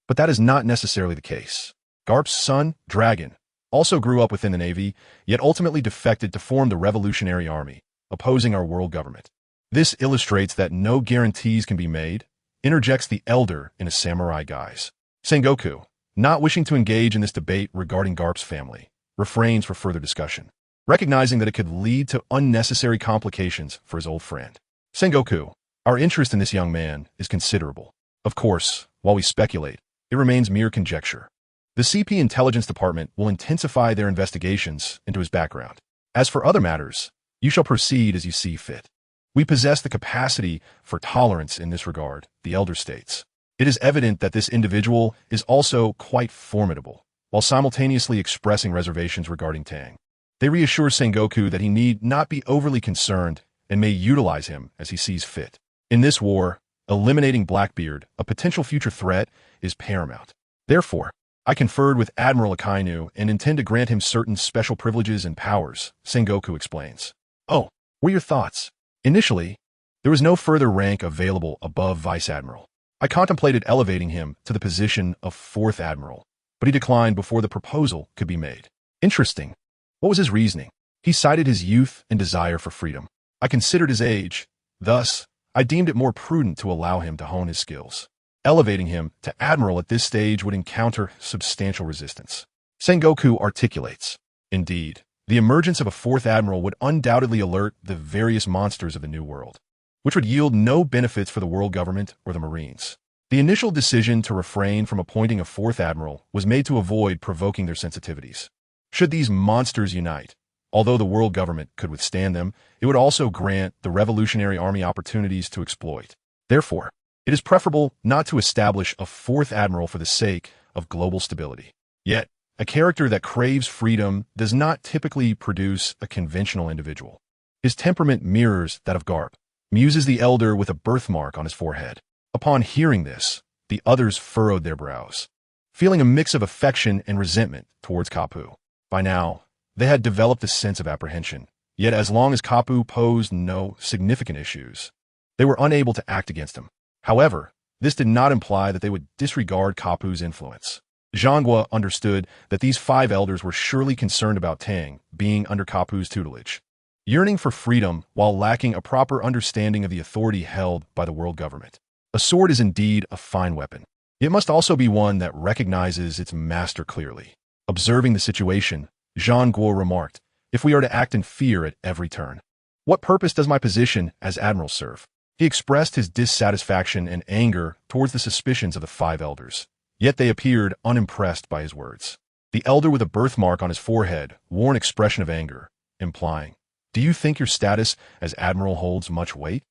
But that is not necessarily the case. Garp's son, Dragon, also grew up within the Navy, yet ultimately defected to form the Revolutionary Army, opposing our world government. This illustrates that no guarantees can be made, interjects the elder in a samurai guise. Sengoku, not wishing to engage in this debate regarding Garp's family, refrains for further discussion, recognizing that it could lead to unnecessary complications for his old friend. Sengoku, our interest in this young man is considerable. Of course, while we speculate, it remains mere conjecture. The CP Intelligence Department will intensify their investigations into his background. As for other matters, you shall proceed as you see fit. We possess the capacity for tolerance in this regard, the elder states. It is evident that this individual is also quite formidable, while simultaneously expressing reservations regarding Tang. They reassure Sengoku that he need not be overly concerned and may utilize him as he sees fit. In this war, eliminating Blackbeard, a potential future threat, is paramount. Therefore, I conferred with Admiral Akainu and intend to grant him certain special privileges and powers, Sengoku explains. Oh, what are your thoughts? Initially, there was no further rank available above Vice Admiral. I contemplated elevating him to the position of 4th Admiral, but he declined before the proposal could be made. Interesting. What was his reasoning? He cited his youth and desire for freedom. I considered his age. Thus, I deemed it more prudent to allow him to hone his skills. Elevating him to Admiral at this stage would encounter substantial resistance. Sengoku articulates. Indeed, the emergence of a fourth admiral would undoubtedly alert the various monsters of the New World, which would yield no benefits for the world government or the Marines. The initial decision to refrain from appointing a fourth admiral was made to avoid provoking their sensitivities. Should these monsters unite, although the world government could withstand them, it would also grant the Revolutionary Army opportunities to exploit. Therefore, it is preferable not to establish a fourth admiral for the sake of global stability. Yet, a character that craves freedom does not typically produce a conventional individual. His temperament mirrors that of Garp, muses the elder with a birthmark on his forehead. Upon hearing this, the others furrowed their brows, feeling a mix of affection and resentment towards Kapu. By now, they had developed a sense of apprehension, yet as long as Kapu posed no significant issues, they were unable to act against him. However, this did not imply that they would disregard Kapu's influence. Zhanghua understood that these 5 elders were surely concerned about Tang being under Kapu's tutelage, yearning for freedom while lacking a proper understanding of the authority held by the world government. A sword is indeed a fine weapon. It must also be one that recognizes its master clearly. Observing the situation, Zhanghua remarked, "If we are to act in fear at every turn, what purpose does my position as admiral serve?" He expressed his dissatisfaction and anger towards the suspicions of the 5 elders, yet they appeared unimpressed by his words. The elder with a birthmark on his forehead wore an expression of anger, implying, "Do you think your status as admiral holds much weight?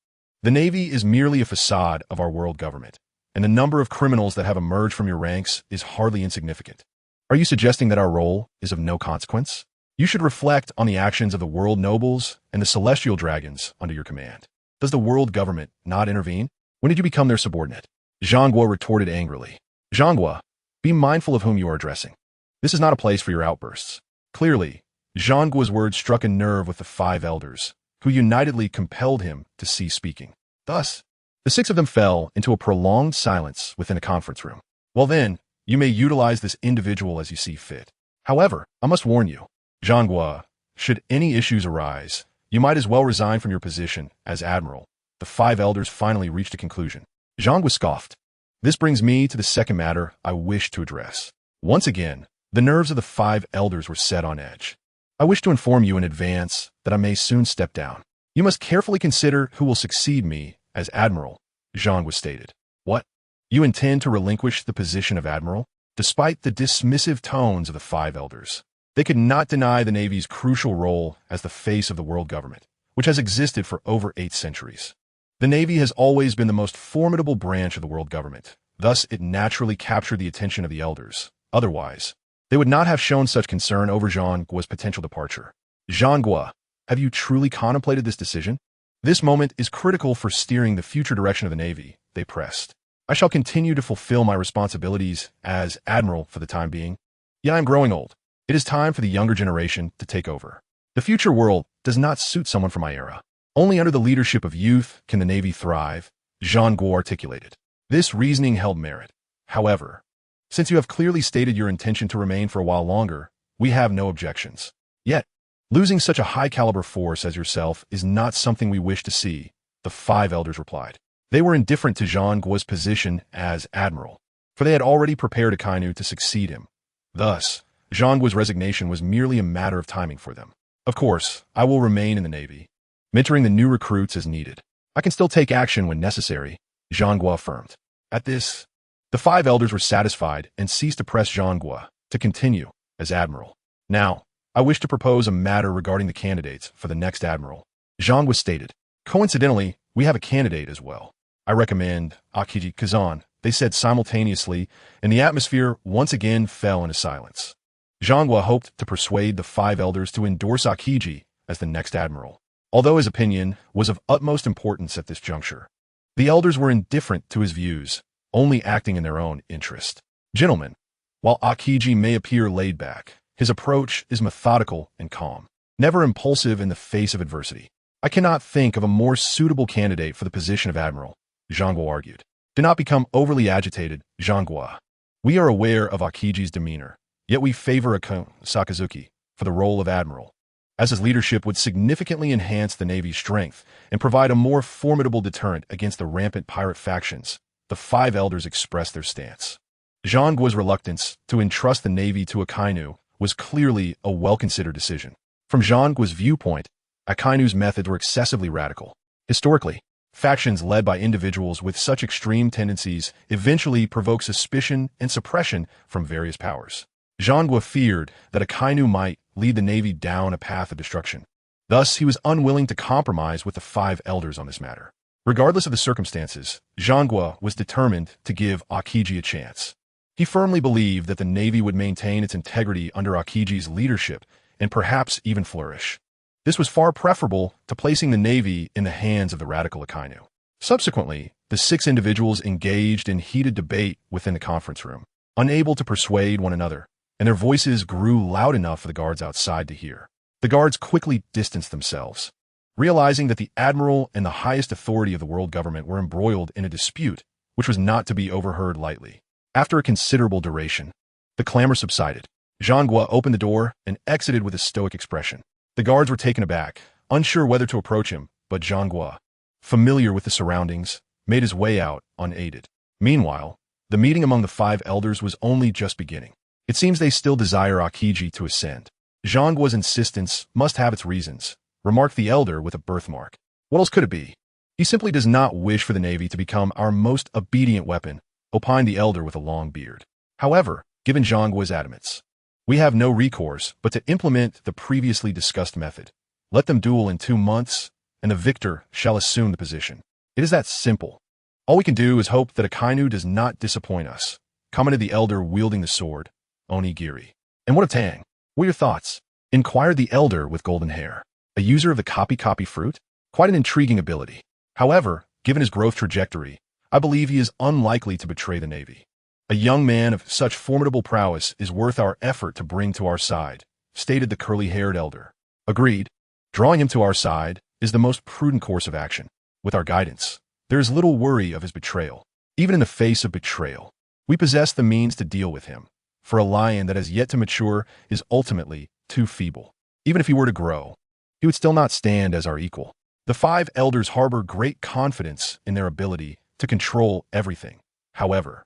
The Navy is merely a facade of our world government, and the number of criminals that have emerged from your ranks is hardly insignificant. Are you suggesting that our role is of no consequence? You should reflect on the actions of the world nobles and the celestial dragons under your command. Does the world government not intervene? When did you become their subordinate?" Zhanghua retorted angrily. "Zhanghua, be mindful of whom you are addressing. This is not a place for your outbursts." Clearly, Zhanggua's words struck a nerve with the 5 elders, who unitedly compelled him to cease speaking. Thus, the 6 of them fell into a prolonged silence within a conference room. "Well then, you may utilize this individual as you see fit. However, I must warn you, Zhanghua, should any issues arise, you might as well resign from your position as admiral." The 5 elders finally reached a conclusion. Zhanghua scoffed. "This brings me to the second matter I wish to address." Once again, the nerves of the 5 elders were set on edge. "I wish to inform you in advance that I may soon step down. You must carefully consider who will succeed me as admiral," Zhanghua stated. "What? You intend to relinquish the position of admiral?" Despite the dismissive tones of the 5 elders, they could not deny the Navy's crucial role as the face of the world government, which has existed for over 8 centuries. The Navy has always been the most formidable branch of the world government, thus it naturally captured the attention of the elders. Otherwise, they would not have shown such concern over Zhanggua's potential departure. "Zhanghua, have you truly contemplated this decision? This moment is critical for steering the future direction of the Navy," they pressed. "I shall continue to fulfill my responsibilities as admiral for the time being, yet I am growing old. It is time for the younger generation to take over. The future world does not suit someone from my era. Only under the leadership of youth can the Navy thrive," Zhanghua articulated. This reasoning held merit. However, since you have clearly stated your intention to remain for a while longer, we have no objections. Yet, losing such a high-caliber force as yourself is not something we wish to see, the 5 elders replied. They were indifferent to Zhanggua's position as admiral, for they had already prepared Akainu to succeed him. Thus, Zhanggua's resignation was merely a matter of timing for them. "Of course, I will remain in the Navy, mentoring the new recruits as needed. I can still take action when necessary," Zhanghua affirmed. At this, the 5 elders were satisfied and ceased to press Zhanghua to continue as admiral. "Now, I wish to propose a matter regarding the candidates for the next admiral," Zhanghua stated. "Coincidentally, we have a candidate as well. I recommend Akiji Kazan," they said simultaneously, and the atmosphere once again fell into silence. Zhanghua hoped to persuade the 5 elders to endorse Akiji as the next admiral, although his opinion was of utmost importance at this juncture. The elders were indifferent to his views, only acting in their own interest. "Gentlemen, while Akiji may appear laid back, his approach is methodical and calm, never impulsive in the face of adversity. I cannot think of a more suitable candidate for the position of admiral," Zhanghua argued. "Do not become overly agitated, Zhanghua. We are aware of Akiji's demeanor, yet we favor Sakazuki for the role of admiral, as his leadership would significantly enhance the Navy's strength and provide a more formidable deterrent against the rampant pirate factions." The 5 elders expressed their stance. Zhanggua's reluctance to entrust the Navy to Akainu was clearly a well-considered decision. From Zhang Guo's viewpoint, Akainu's methods were excessively radical. Historically, factions led by individuals with such extreme tendencies eventually provoke suspicion and suppression from various powers. Zhang Guo feared that Akainu might lead the Navy down a path of destruction. Thus, he was unwilling to compromise with the five elders on this matter. Regardless of the circumstances, Zhang Guo was determined to give Akiji a chance. He firmly believed that the Navy would maintain its integrity under Akiji's leadership and perhaps even flourish. This was far preferable to placing the Navy in the hands of the radical Akainu. Subsequently, the six individuals engaged in heated debate within the conference room, unable to persuade one another, and their voices grew loud enough for the guards outside to hear. The guards quickly distanced themselves, realizing that the admiral and the highest authority of the world government were embroiled in a dispute which was not to be overheard lightly. After a considerable duration, the clamor subsided. Zhang Guo opened the door and exited with a stoic expression. The guards were taken aback, unsure whether to approach him, but Zhang Guo, familiar with the surroundings, made his way out unaided. Meanwhile, the meeting among the five elders was only just beginning. It seems they still desire Akiji to ascend. Zhang Guo's insistence must have its reasons, remarked the elder with a birthmark. What else could it be? He simply does not wish for the Navy to become our most obedient weapon, opined the elder with a long beard. However, given Zhang Guo's adamance, we have no recourse but to implement the previously discussed method. Let them duel in 2 months, and the victor shall assume the position. It is that simple. All we can do is hope that Akainu does not disappoint us, commented the elder wielding the sword, Onigiri. And what of Tang? What are your thoughts? Inquired the elder with golden hair. A user of the copy fruit? Quite an intriguing ability. However, given his growth trajectory, I believe he is unlikely to betray the Navy. A young man of such formidable prowess is worth our effort to bring to our side, stated the curly-haired elder. Agreed. Drawing him to our side is the most prudent course of action. With our guidance, there is little worry of his betrayal. Even in the face of betrayal, we possess the means to deal with him, for a lion that has yet to mature is ultimately too feeble. Even if he were to grow, he would still not stand as our equal. The five elders harbor great confidence in their ability to control everything. However,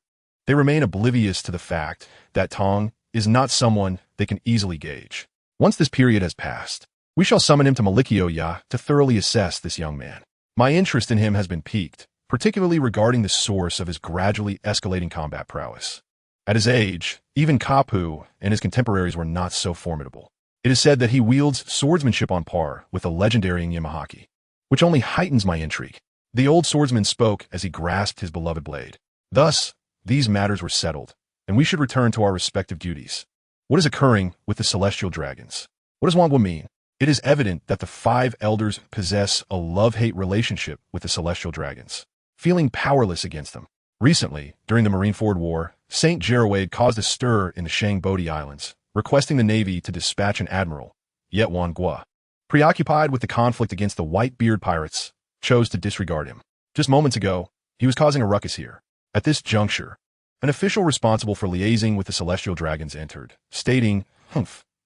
they remain oblivious to the fact that Tong is not someone they can easily gauge. Once this period has passed, we shall summon him to Malikioya to thoroughly assess this young man. My interest in him has been piqued, particularly regarding the source of his gradually escalating combat prowess. At his age, even Kapu and his contemporaries were not so formidable. It is said that he wields swordsmanship on par with the legendary Yamahaki, which only heightens my intrigue. The old swordsman spoke as he grasped his beloved blade. Thus, these matters were settled, and we should return to our respective duties. What is occurring with the celestial dragons? What does Wang Guo mean? It is evident that the five elders possess a love-hate relationship with the celestial dragons, feeling powerless against them. Recently, during the Marineford War, St. Gerowade caused a stir in the Shang Bodhi Islands, requesting the Navy to dispatch an admiral. Yet Wang Guo, preoccupied with the conflict against the White-Beard pirates, chose to disregard him. Just moments ago, he was causing a ruckus here. At this juncture, an official responsible for liaising with the celestial dragons entered, stating,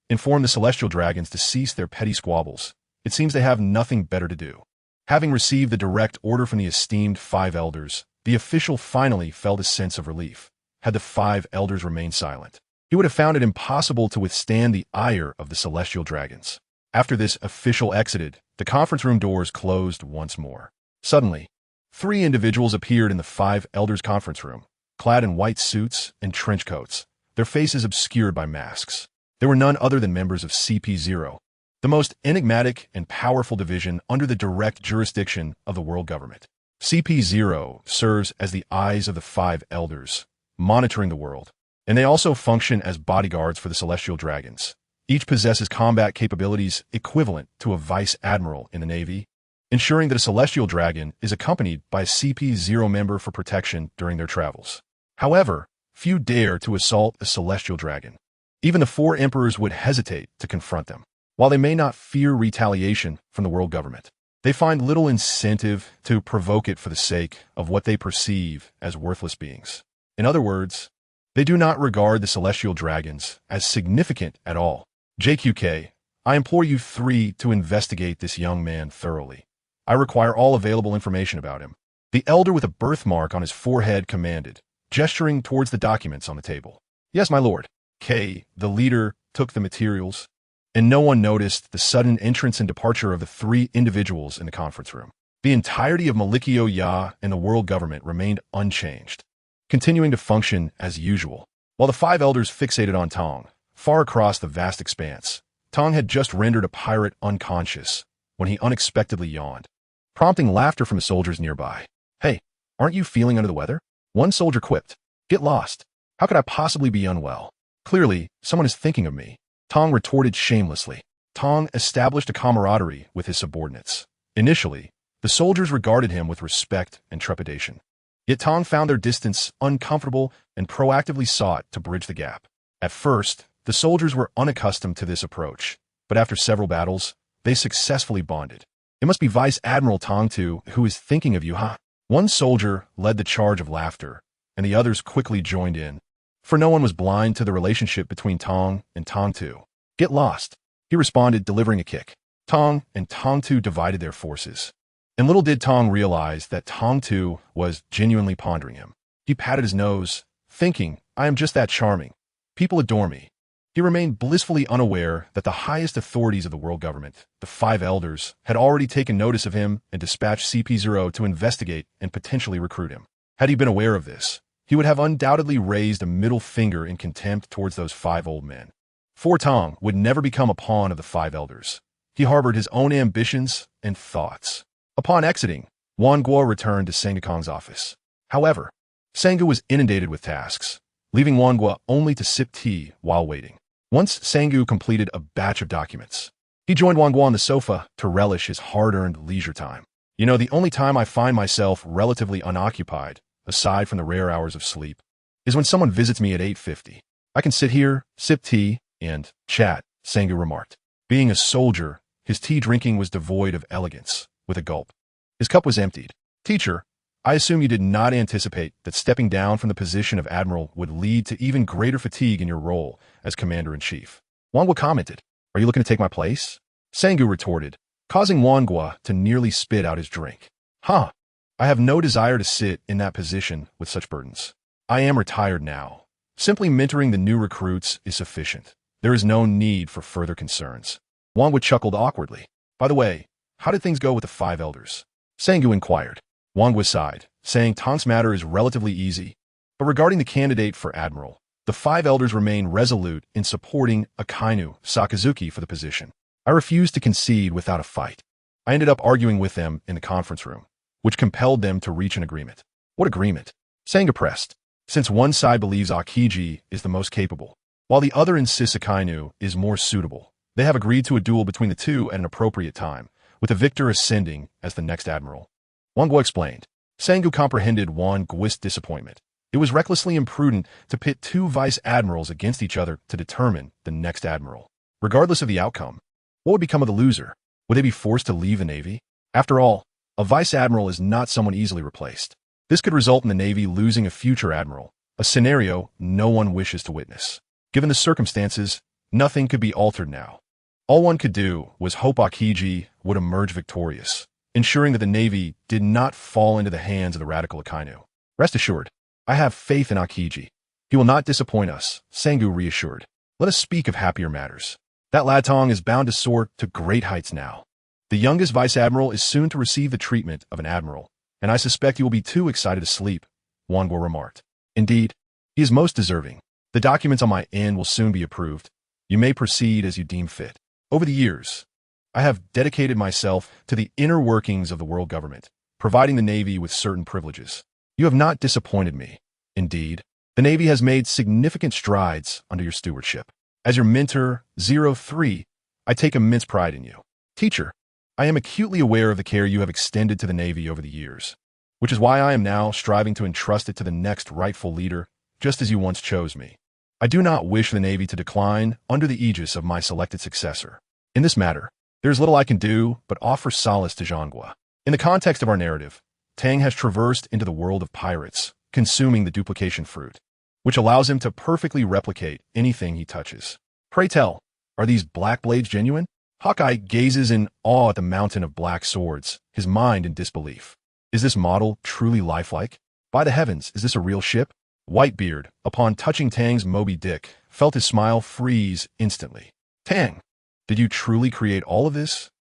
inform the celestial dragons to cease their petty squabbles. It seems they have nothing better to do. Having received the direct order from the esteemed five elders, the official finally felt a sense of relief. Had the five elders remained silent, he would have found it impossible to withstand the ire of the celestial dragons. After this official exited, the conference room doors closed once more. Suddenly, 3 individuals appeared in the five elders' conference room, clad in white suits and trench coats, their faces obscured by masks. They were none other than members of CP0, the most enigmatic and powerful division under the direct jurisdiction of the world government. CP0 serves as the eyes of the five elders, monitoring the world, and they also function as bodyguards for the celestial dragons. Each possesses combat capabilities equivalent to a vice admiral in the Navy, ensuring that a celestial dragon is accompanied by a CP0 member for protection during their travels. However, few dare to assault a celestial dragon. Even the 4 emperors would hesitate to confront them. While they may not fear retaliation from the world government, they find little incentive to provoke it for the sake of what they perceive as worthless beings. In other words, they do not regard the celestial dragons as significant at all. JQK, I implore you 3 to investigate this young man thoroughly. I require all available information about him. The elder with a birthmark on his forehead commanded, gesturing towards the documents on the table. Yes, my lord. K, the leader, took the materials, and no one noticed the sudden entrance and departure of the three individuals in the conference room. The entirety of Malikio Ya and the world government remained unchanged, continuing to function as usual. While the five elders fixated on Tong, far across the vast expanse, Tong had just rendered a pirate unconscious when he unexpectedly yawned, prompting laughter from the soldiers nearby. "Hey, aren't you feeling under the weather?" One soldier quipped. "Get lost. How could I possibly be unwell? Clearly, someone is thinking of me." Tong retorted shamelessly. Tong established a camaraderie with his subordinates. Initially, the soldiers regarded him with respect and trepidation. Yet Tong found their distance uncomfortable and proactively sought to bridge the gap. At first, the soldiers were unaccustomed to this approach, but after several battles, they successfully bonded. "It must be Vice Admiral Tong Tu who is thinking of you, huh?" One soldier led the charge of laughter, and the others quickly joined in, for no one was blind to the relationship between Tong and Tong Tu. "Get lost," he responded, delivering a kick. Tong and Tong Tu divided their forces, and little did Tong realize that Tong Tu was genuinely pondering him. He patted his nose, thinking, "I am just that charming. People adore me." He remained blissfully unaware that the highest authorities of the world government, the five elders, had already taken notice of him and dispatched CP0 to investigate and potentially recruit him. Had he been aware of this, he would have undoubtedly raised a middle finger in contempt towards those five old men. For Tong would never become a pawn of the five elders. He harbored his own ambitions and thoughts. Upon exiting, Wan Guo returned to Sengakong's office. However, Sengu was inundated with tasks, leaving Wan Guo only to sip tea while waiting. Once Sengu completed a batch of documents, he joined Wan Guo on the sofa to relish his hard-earned leisure time. "You know, the only time I find myself relatively unoccupied, aside from the rare hours of sleep, is when someone visits me at 8:50. I can sit here, sip tea, and chat," Sengu remarked. Being a soldier, his tea drinking was devoid of elegance. With a gulp, his cup was emptied. "Teacher, I assume you did not anticipate that stepping down from the position of admiral would lead to even greater fatigue in your role as commander-in-chief." Wan Guo commented. "Are you looking to take my place?" Sengu retorted, causing Wan Guo to nearly spit out his drink. "Huh. I have no desire to sit in that position with such burdens. I am retired now. Simply mentoring the new recruits is sufficient. There is no need for further concerns." Wan Guo chuckled awkwardly. "By the way, how did things go with the five elders?" Sengu inquired. Wan Guo sighed, saying Tong's matter is relatively easy, but regarding the candidate for admiral, the five elders remain resolute in supporting Akainu Sakazuki for the position. "I refused to concede without a fight. I ended up arguing with them in the conference room, which compelled them to reach an agreement." "What agreement?" Sengu pressed. "Since one side believes Akiji is the most capable, while the other insists Akainu is more suitable, they have agreed to a duel between the two at an appropriate time, with the victor ascending as the next admiral." Wan Guo explained. Sengu comprehended Wan Guo's disappointment. It was recklessly imprudent to pit two vice admirals against each other to determine the next admiral. Regardless of the outcome, what would become of the loser? Would they be forced to leave the Navy? After all, a vice admiral is not someone easily replaced. This could result in the Navy losing a future admiral, a scenario no one wishes to witness. Given the circumstances, nothing could be altered now. All one could do was hope Akiji would emerge victorious, ensuring that the Navy did not fall into the hands of the radical Akainu. "Rest assured, I have faith in Akiji. He will not disappoint us," Sengu reassured. "Let us speak of happier matters. That lad Tong is bound to soar to great heights now. The youngest vice admiral is soon to receive the treatment of an admiral, and I suspect he will be too excited to sleep," Wan Guo remarked. "Indeed, he is most deserving. The documents on my end will soon be approved. You may proceed as you deem fit. Over the years, I have dedicated myself to the inner workings of the world government, providing the Navy with certain privileges. You have not disappointed me. Indeed, the Navy has made significant strides under your stewardship. As your mentor, 03, I take immense pride in you. Teacher, I am acutely aware of the care you have extended to the Navy over the years, which is why I am now striving to entrust it to the next rightful leader, just as you once chose me. I do not wish the Navy to decline under the aegis of my selected successor. In this matter, there is little I can do but offer solace to Zhanghua. In the context of our narrative, Tang has traversed into the world of pirates, consuming the duplication fruit, which allows him to perfectly replicate anything he touches. Pray tell, are these black blades genuine? Hawkeye gazes in awe at the mountain of black swords, his mind in disbelief. Is this model truly lifelike? By the heavens, is this a real ship? Whitebeard, upon touching Tang's Moby Dick, felt his smile freeze instantly. Tang, did you truly create all of this?